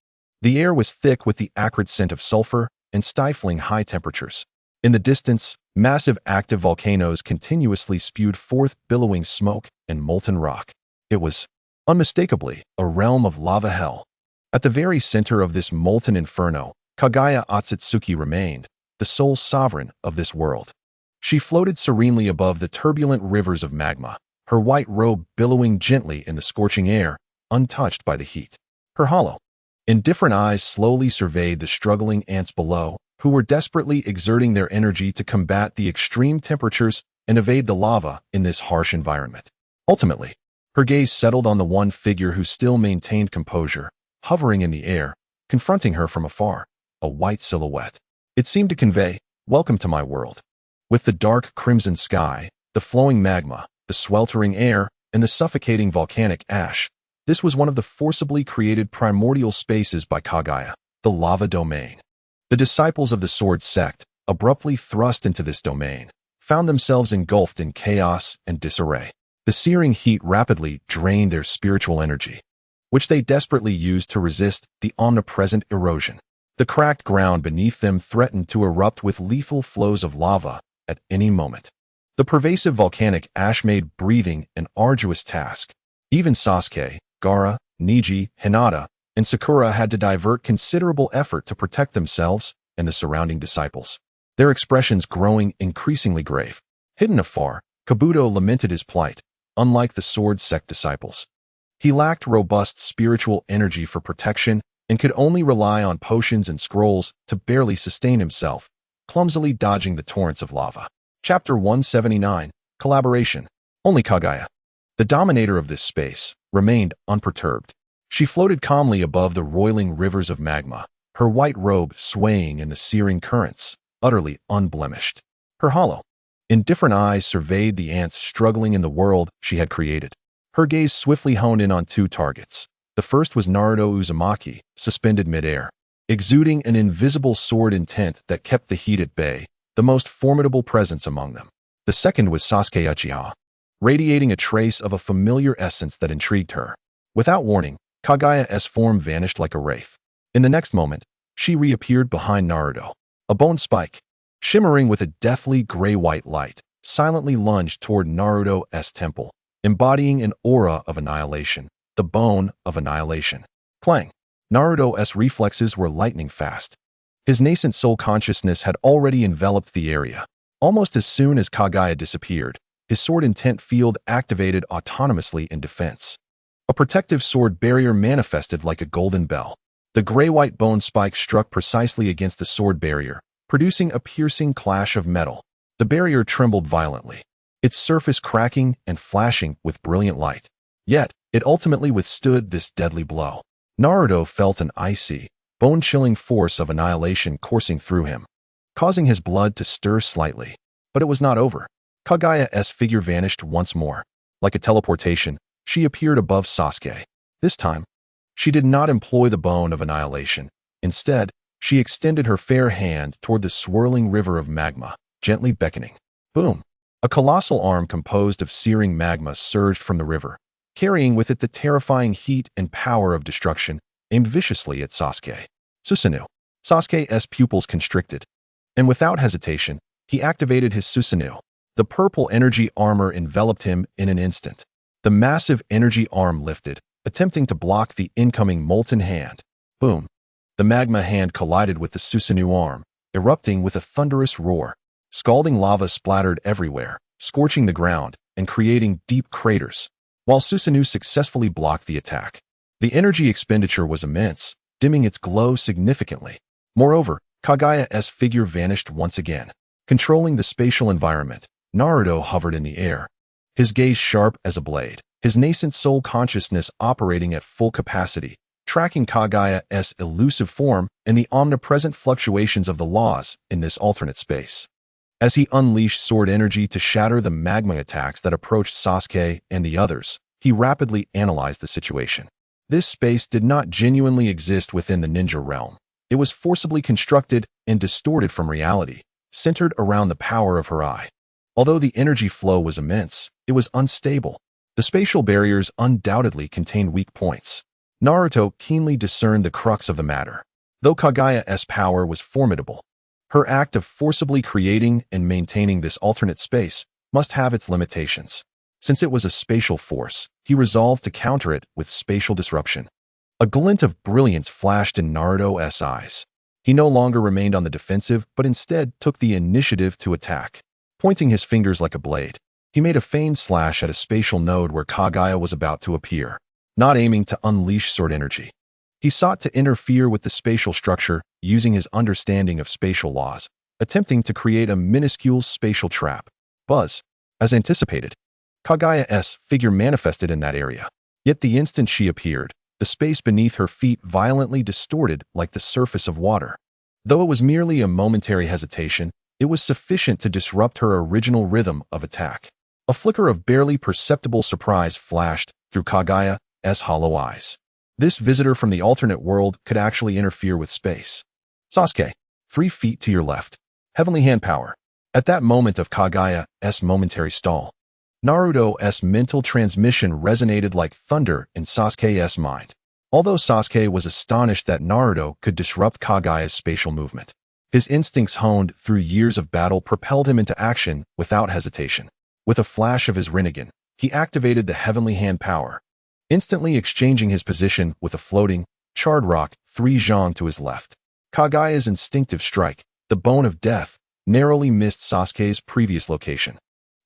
The air was thick with the acrid scent of sulfur and stifling high temperatures. In the distance, massive active volcanoes continuously spewed forth billowing smoke and molten rock. It was, unmistakably, a realm of lava hell. At the very center of this molten inferno, Kagaya Akatsuki remained, the sole sovereign of this world. She floated serenely above the turbulent rivers of magma, her white robe billowing gently in the scorching air, untouched by the heat. Her hollow, indifferent eyes slowly surveyed the struggling ants below, who were desperately exerting their energy to combat the extreme temperatures and evade the lava in this harsh environment. Ultimately, her gaze settled on the one figure who still maintained composure, hovering in the air, confronting her from afar, a white silhouette. It seemed to convey, "Welcome to my world." With the dark crimson sky, the flowing magma, the sweltering air, and the suffocating volcanic ash, this was one of the forcibly created primordial spaces by Kagaya, the lava domain. The disciples of the Sword Sect, abruptly thrust into this domain, found themselves engulfed in chaos and disarray. The searing heat rapidly drained their spiritual energy, which they desperately used to resist the omnipresent erosion. The cracked ground beneath them threatened to erupt with lethal flows of lava at any moment. The pervasive volcanic ash made breathing an arduous task. Even Sasuke, Gaara, Neji, Hinata, and Sakura had to divert considerable effort to protect themselves and the surrounding disciples, their expressions growing increasingly grave. Hidden afar, Kabuto lamented his plight. Unlike the Sword Sect disciples, he lacked robust spiritual energy for protection and could only rely on potions and scrolls to barely sustain himself, clumsily dodging the torrents of lava. Chapter 179, Collaboration. Only Kagaya, the dominator of this space, remained unperturbed. She floated calmly above the roiling rivers of magma, her white robe swaying in the searing currents, utterly unblemished. Her hollow, indifferent eyes surveyed the ants struggling in the world she had created. Her gaze swiftly honed in on two targets. The first was Naruto Uzumaki, suspended midair, exuding an invisible sword intent that kept the heat at bay, the most formidable presence among them. The second was Sasuke Uchiha, radiating a trace of a familiar essence that intrigued her. Without warning, Kagaya's form vanished like a wraith. In the next moment, she reappeared behind Naruto. A bone spike, shimmering with a deathly gray-white light, silently lunged toward Naruto's temple, embodying an aura of annihilation, the bone of annihilation. Clang! Naruto's reflexes were lightning fast. His nascent soul consciousness had already enveloped the area. Almost as soon as Kagaya disappeared, his sword intent field activated autonomously in defense. A protective sword barrier manifested like a golden bell. The gray-white bone spike struck precisely against the sword barrier, producing a piercing clash of metal. The barrier trembled violently, its surface cracking and flashing with brilliant light. Yet, it ultimately withstood this deadly blow. Naruto felt an icy, bone-chilling force of annihilation coursing through him, causing his blood to stir slightly. But it was not over. Kagaya's figure vanished once more. Like a teleportation, she appeared above Sasuke. This time, she did not employ the bone of annihilation. Instead, she extended her fair hand toward the swirling river of magma, gently beckoning. Boom! A colossal arm composed of searing magma surged from the river, carrying with it the terrifying heat and power of destruction, aimed viciously at Sasuke. Susanoo. Sasuke's pupils constricted, and without hesitation, he activated his Susanoo. The purple energy armor enveloped him in an instant. The massive energy arm lifted, attempting to block the incoming molten hand. Boom! The magma hand collided with the Susanoo arm, erupting with a thunderous roar. Scalding lava splattered everywhere, scorching the ground and creating deep craters, while Susanoo successfully blocked the attack. The energy expenditure was immense, dimming its glow significantly. Moreover, Kagaya's figure vanished once again. Controlling the spatial environment, Naruto hovered in the air, his gaze sharp as a blade, his nascent soul consciousness operating at full capacity, tracking Kagaya's elusive form and the omnipresent fluctuations of the laws in this alternate space. As he unleashed sword energy to shatter the magma attacks that approached Sasuke and the others, he rapidly analyzed the situation. This space did not genuinely exist within the ninja realm. It was forcibly constructed and distorted from reality, centered around the power of her eye. Although the energy flow was immense, it was unstable. The spatial barriers undoubtedly contained weak points. Naruto keenly discerned the crux of the matter. Though Kagaya's power was formidable, her act of forcibly creating and maintaining this alternate space must have its limitations. Since it was a spatial force, he resolved to counter it with spatial disruption. A glint of brilliance flashed in Naruto's eyes. He no longer remained on the defensive, but instead took the initiative to attack. Pointing his fingers like a blade, he made a feigned slash at a spatial node where Kagaya was about to appear, not aiming to unleash sword energy. He sought to interfere with the spatial structure using his understanding of spatial laws, attempting to create a minuscule spatial trap. Buzz. As anticipated, Kagaya's figure manifested in that area. Yet the instant she appeared, the space beneath her feet violently distorted like the surface of water. Though it was merely a momentary hesitation, it was sufficient to disrupt her original rhythm of attack. A flicker of barely perceptible surprise flashed through Kagaya's hollow eyes. This visitor from the alternate world could actually interfere with space. Sasuke, 3 feet to your left. Heavenly hand power. At that moment of Kagaya's momentary stall, Naruto's mental transmission resonated like thunder in Sasuke's mind. Although Sasuke was astonished that Naruto could disrupt Kagaya's spatial movement, his instincts honed through years of battle propelled him into action without hesitation. With a flash of his Rinnegan, he activated the heavenly hand power, instantly exchanging his position with a floating, charred rock 3 zhang to his left. Kagaya's instinctive strike, the bone of death, narrowly missed Sasuke's previous location,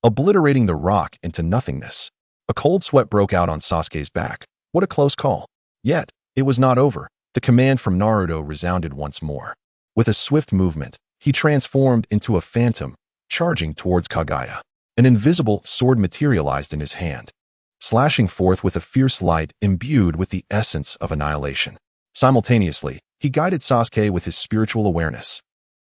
obliterating the rock into nothingness. A cold sweat broke out on Sasuke's back. What a close call. Yet, it was not over. The command from Naruto resounded once more. With a swift movement, he transformed into a phantom, charging towards Kagaya. An invisible sword materialized in his hand, slashing forth with a fierce light imbued with the essence of annihilation. Simultaneously, he guided Sasuke with his spiritual awareness,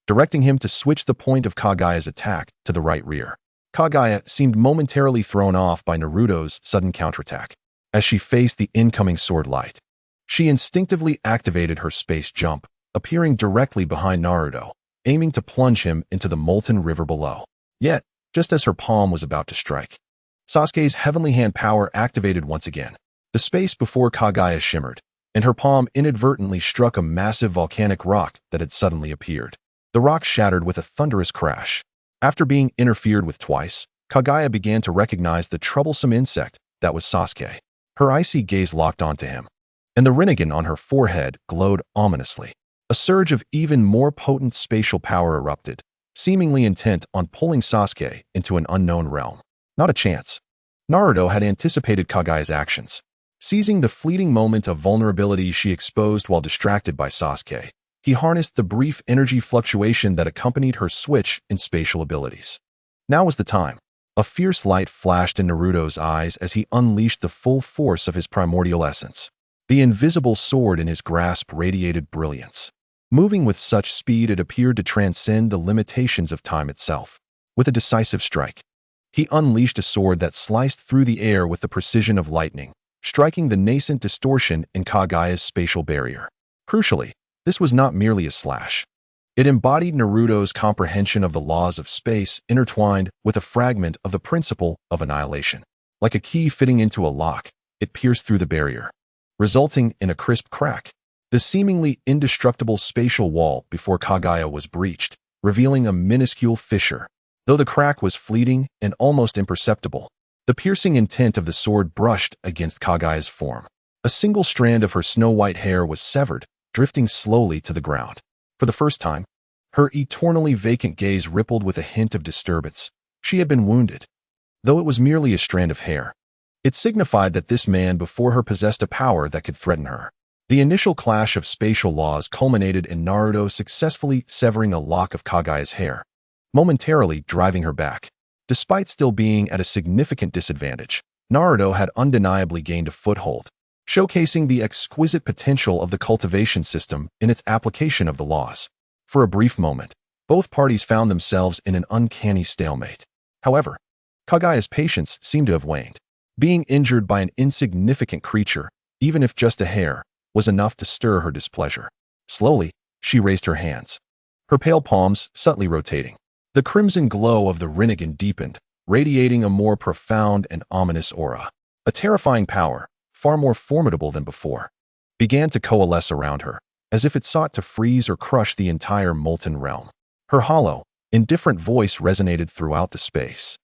directing him to switch the point of Kagaya's attack to the right rear. Kagaya seemed momentarily thrown off by Naruto's sudden counterattack. As she faced the incoming sword light, she instinctively activated her space jump, appearing directly behind Naruto, aiming to plunge him into the molten river below. Yet, just as her palm was about to strike, Sasuke's heavenly hand power activated once again. The space before Kagaya shimmered, and her palm inadvertently struck a massive volcanic rock that had suddenly appeared. The rock shattered with a thunderous crash. After being interfered with twice, Kagaya began to recognize the troublesome insect that was Sasuke. Her icy gaze locked onto him, and the Rinnegan on her forehead glowed ominously. A surge of even more potent spatial power erupted, seemingly intent on pulling Sasuke into an unknown realm. Not a chance. Naruto had anticipated Kagaya's actions. Seizing the fleeting moment of vulnerability she exposed while distracted by Sasuke, he harnessed the brief energy fluctuation that accompanied her switch in spatial abilities. Now was the time. A fierce light flashed in Naruto's eyes as he unleashed the full force of his primordial essence. The invisible sword in his grasp radiated brilliance. Moving with such speed it appeared to transcend the limitations of time itself. With a decisive strike, he unleashed a sword that sliced through the air with the precision of lightning, striking the nascent distortion in Kagaya's spatial barrier. Crucially, this was not merely a slash. It embodied Naruto's comprehension of the laws of space intertwined with a fragment of the principle of annihilation. Like a key fitting into a lock, it pierced through the barrier, resulting in a crisp crack. The seemingly indestructible spatial wall before Kagaya was breached, revealing a minuscule fissure. Though the crack was fleeting and almost imperceptible, the piercing intent of the sword brushed against Kagaya's form. A single strand of her snow-white hair was severed, drifting slowly to the ground. For the first time, her eternally vacant gaze rippled with a hint of disturbance. She had been wounded, though it was merely a strand of hair. It signified that this man before her possessed a power that could threaten her. The initial clash of spatial laws culminated in Naruto successfully severing a lock of Kagaya's hair, momentarily driving her back. Despite still being at a significant disadvantage, Naruto had undeniably gained a foothold, showcasing the exquisite potential of the cultivation system in its application of the laws. For a brief moment, both parties found themselves in an uncanny stalemate. However, Kagaya's patience seemed to have waned. Being injured by an insignificant creature, even if just a hair, was enough to stir her displeasure. Slowly, she raised her hands, her pale palms subtly rotating. The crimson glow of the Rinnegan deepened, radiating a more profound and ominous aura. A terrifying power, far more formidable than before, began to coalesce around her, as if it sought to freeze or crush the entire molten realm. Her hollow, indifferent voice resonated throughout the space,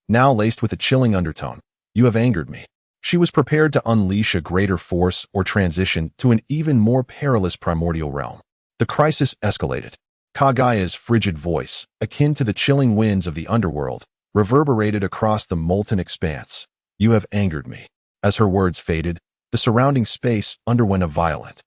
now laced with a chilling undertone. "You have angered me." She was prepared to unleash a greater force or transition to an even more perilous primordial realm. The crisis escalated. Kagaya's frigid voice, akin to the chilling winds of the underworld, reverberated across the molten expanse. "You have angered me." As her words faded, the surrounding space underwent a violent,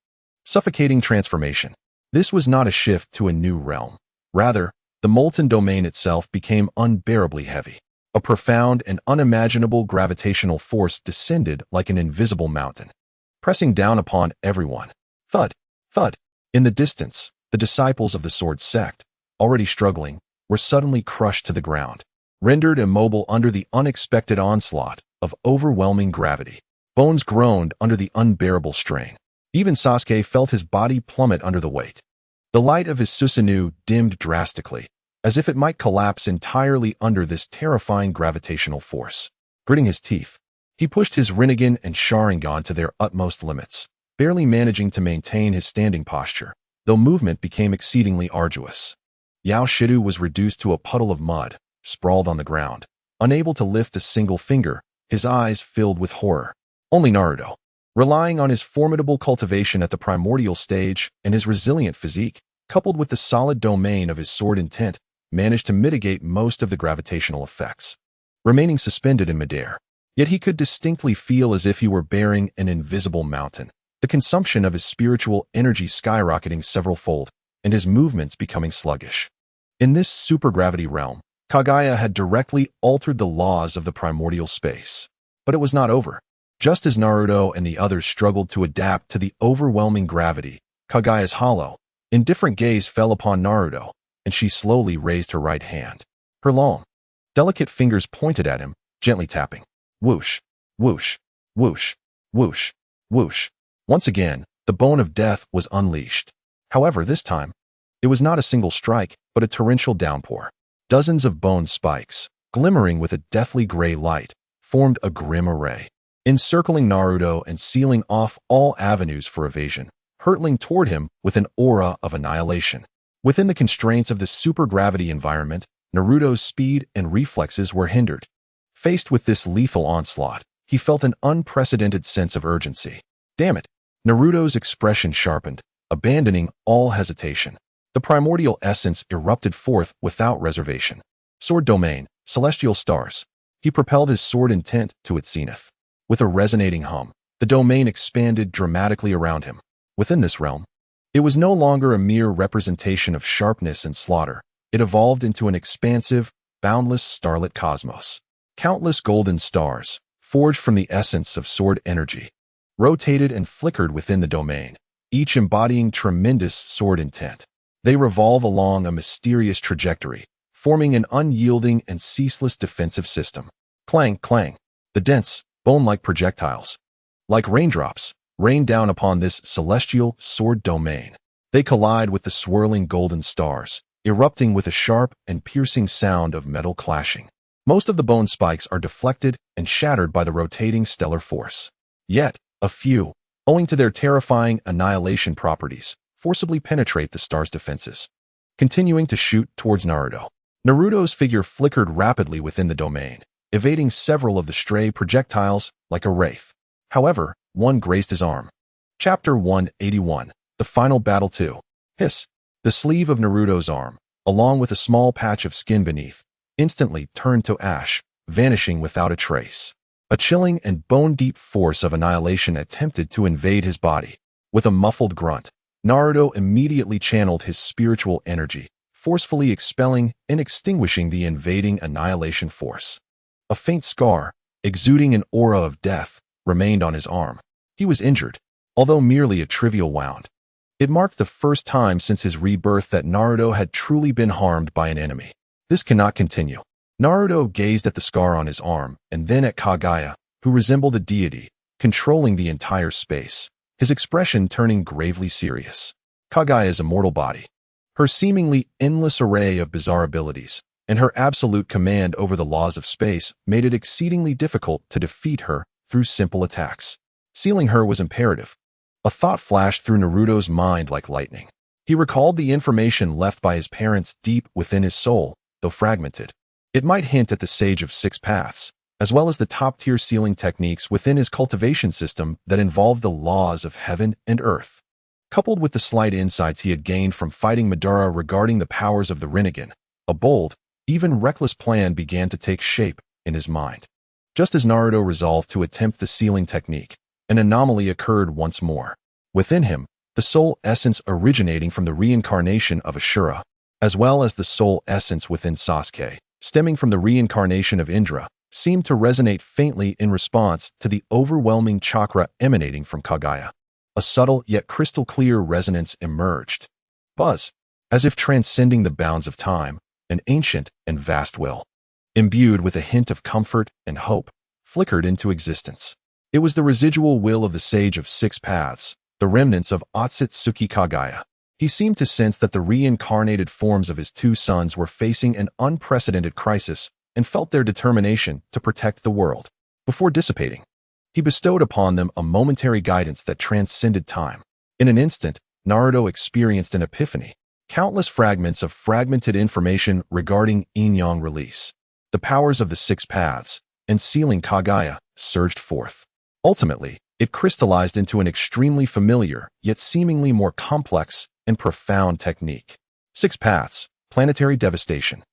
suffocating transformation. This was not a shift to a new realm. Rather, the molten domain itself became unbearably heavy. A profound and unimaginable gravitational force descended like an invisible mountain, pressing down upon everyone. Thud, thud. In the distance, the disciples of the sword sect, already struggling, were suddenly crushed to the ground, rendered immobile under the unexpected onslaught of overwhelming gravity. Bones groaned under the unbearable strain. Even Sasuke felt his body plummet under the weight. The light of his Susanoo dimmed drastically, as if it might collapse entirely under this terrifying gravitational force. Gritting his teeth, he pushed his Rinnegan and Sharingan to their utmost limits, barely managing to maintain his standing posture, though movement became exceedingly arduous. Yao Shidu was reduced to a puddle of mud, sprawled on the ground, unable to lift a single finger, his eyes filled with horror. Only Naruto, relying on his formidable cultivation at the primordial stage and his resilient physique, coupled with the solid domain of his sword intent, managed to mitigate most of the gravitational effects, remaining suspended in midair. Yet he could distinctly feel as if he were bearing an invisible mountain, the consumption of his spiritual energy skyrocketing several-fold, and his movements becoming sluggish. In this supergravity realm, Kagaya had directly altered the laws of the primordial space. But it was not over. Just as Naruto and the others struggled to adapt to the overwhelming gravity, Kagaya's hollow, indifferent gaze fell upon Naruto, and she slowly raised her right hand. Her long, delicate fingers pointed at him, gently tapping. Whoosh, whoosh, whoosh, whoosh, whoosh. Once again, the bone of death was unleashed. However, this time, it was not a single strike, but a torrential downpour. Dozens of bone spikes, glimmering with a deathly gray light, formed a grim array, encircling Naruto and sealing off all avenues for evasion, hurtling toward him with an aura of annihilation. Within the constraints of the supergravity environment, Naruto's speed and reflexes were hindered. Faced with this lethal onslaught, he felt an unprecedented sense of urgency. Damn it! Naruto's expression sharpened, abandoning all hesitation. The primordial essence erupted forth without reservation. Sword domain, celestial stars. He propelled his sword intent to its zenith. With a resonating hum, the domain expanded dramatically around him. Within this realm, it was no longer a mere representation of sharpness and slaughter. It evolved into an expansive, boundless starlit cosmos. Countless golden stars, forged from the essence of sword energy, rotated and flickered within the domain, each embodying tremendous sword intent. They revolve along a mysterious trajectory, forming an unyielding and ceaseless defensive system. Clang, clang. The dense, bone-like projectiles, like raindrops, rain down upon this celestial sword domain. They collide with the swirling golden stars, erupting with a sharp and piercing sound of metal clashing. Most of the bone spikes are deflected and shattered by the rotating stellar force. Yet, a few, owing to their terrifying annihilation properties, forcibly penetrate the star's defenses, continuing to shoot towards Naruto. Naruto's figure flickered rapidly within the domain, evading several of the stray projectiles like a wraith. However, one grazed his arm. Chapter 181, The Final Battle 2. Hiss. The sleeve of Naruto's arm, along with a small patch of skin beneath, instantly turned to ash, vanishing without a trace. A chilling and bone-deep force of annihilation attempted to invade his body. With a muffled grunt, Naruto immediately channeled his spiritual energy, forcefully expelling and extinguishing the invading annihilation force. A faint scar, exuding an aura of death, remained on his arm. He was injured, although merely a trivial wound. It marked the first time since his rebirth that Naruto had truly been harmed by an enemy. This cannot continue. Naruto gazed at the scar on his arm and then at Kagaya, who resembled a deity, controlling the entire space, his expression turning gravely serious. Kagaya's immortal body, her seemingly endless array of bizarre abilities, and her absolute command over the laws of space made it exceedingly difficult to defeat her through simple attacks. Sealing her was imperative. A thought flashed through Naruto's mind like lightning. He recalled the information left by his parents deep within his soul, though fragmented. It might hint at the Sage of Six Paths, as well as the top-tier sealing techniques within his cultivation system that involved the laws of heaven and earth. Coupled with the slight insights he had gained from fighting Madara regarding the powers of the Rinnegan, a bold, even reckless plan began to take shape in his mind. Just as Naruto resolved to attempt the sealing technique, an anomaly occurred once more. Within him, the soul essence originating from the reincarnation of Ashura, as well as the soul essence within Sasuke, stemming from the reincarnation of Indra, seemed to resonate faintly in response to the overwhelming chakra emanating from Kagaya. A subtle yet crystal-clear resonance emerged. Buzz, as if transcending the bounds of time, an ancient and vast will, imbued with a hint of comfort and hope, flickered into existence. It was the residual will of the Sage of Six Paths, the remnants of Akatsuki Kagaya. He seemed to sense that the reincarnated forms of his two sons were facing an unprecedented crisis and felt their determination to protect the world. Before dissipating, he bestowed upon them a momentary guidance that transcended time. In an instant, Naruto experienced an epiphany. Countless fragments of fragmented information regarding yin-yang release, the powers of the Six Paths, and sealing Kagaya surged forth. Ultimately, it crystallized into an extremely familiar, yet seemingly more complex and profound technique. Six Paths, planetary devastation.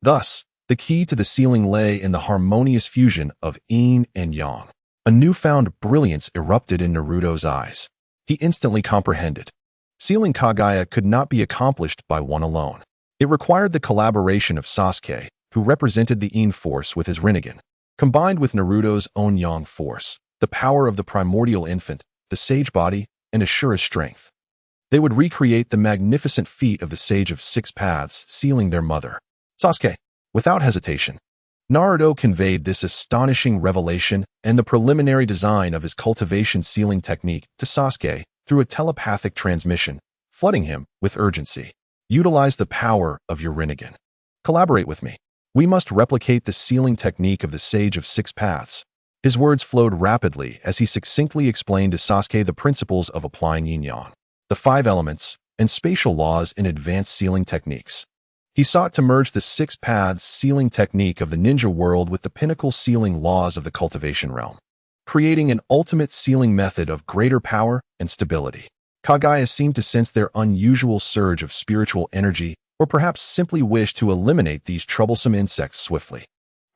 Thus, the key to the sealing lay in the harmonious fusion of yin and yang. A newfound brilliance erupted in Naruto's eyes. He instantly comprehended. Sealing Kagaya could not be accomplished by one alone. It required the collaboration of Sasuke, who represented the yin force with his Rinnegan, combined with Naruto's own yang force, the power of the primordial infant, the sage body, and Ashura's strength. They would recreate the magnificent feat of the Sage of Six Paths, sealing their mother. Sasuke, without hesitation, Naruto conveyed this astonishing revelation and the preliminary design of his cultivation sealing technique to Sasuke through a telepathic transmission, flooding him with urgency. Utilize the power of your Rinnegan. Collaborate with me. We must replicate the sealing technique of the Sage of Six Paths. His words flowed rapidly as he succinctly explained to Sasuke the principles of applying yin-yang, the five elements, and spatial laws in advanced sealing techniques. He sought to merge the Six Paths sealing technique of the ninja world with the pinnacle sealing laws of the cultivation realm, creating an ultimate sealing method of greater power and stability. Kagaya seemed to sense their unusual surge of spiritual energy, or perhaps simply wished to eliminate these troublesome insects swiftly.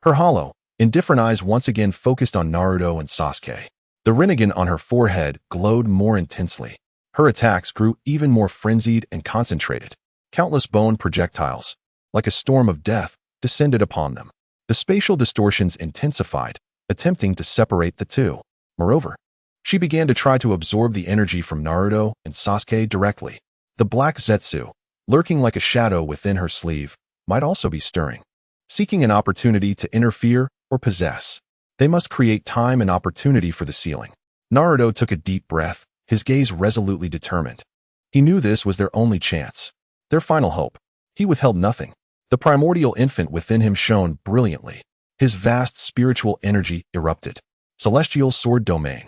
Her hollow, indifferent eyes once again focused on Naruto and Sasuke. The Rinnegan on her forehead glowed more intensely. Her attacks grew even more frenzied and concentrated. Countless bone projectiles, like a storm of death, descended upon them. The spatial distortions intensified, attempting to separate the two. Moreover, she began to try to absorb the energy from Naruto and Sasuke directly. The black Zetsu, lurking like a shadow within her sleeve, might also be stirring, seeking an opportunity to interfere or possess. They must create time and opportunity for the sealing. Naruto took a deep breath, his gaze resolutely determined. He knew this was their only chance, their final hope. He withheld nothing. The primordial infant within him shone brilliantly. His vast spiritual energy erupted. Celestial sword domain.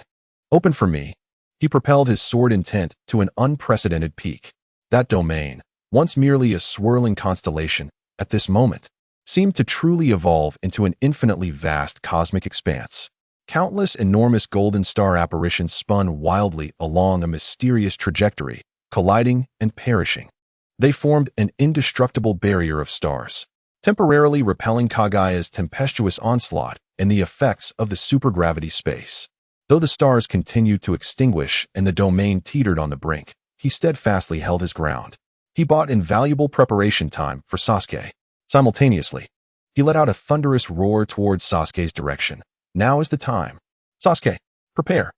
Open for me. He propelled his sword intent to an unprecedented peak. That domain, once merely a swirling constellation, at this moment, seemed to truly evolve into an infinitely vast cosmic expanse. Countless enormous golden star apparitions spun wildly along a mysterious trajectory, colliding and perishing. They formed an indestructible barrier of stars. temporarily repelling Kagaya's tempestuous onslaught and the effects of the supergravity space. Though the stars continued to extinguish and the domain teetered on the brink, he steadfastly held his ground. He bought invaluable preparation time for Sasuke. Simultaneously, he let out a thunderous roar towards Sasuke's direction. Now is the time. Sasuke, prepare.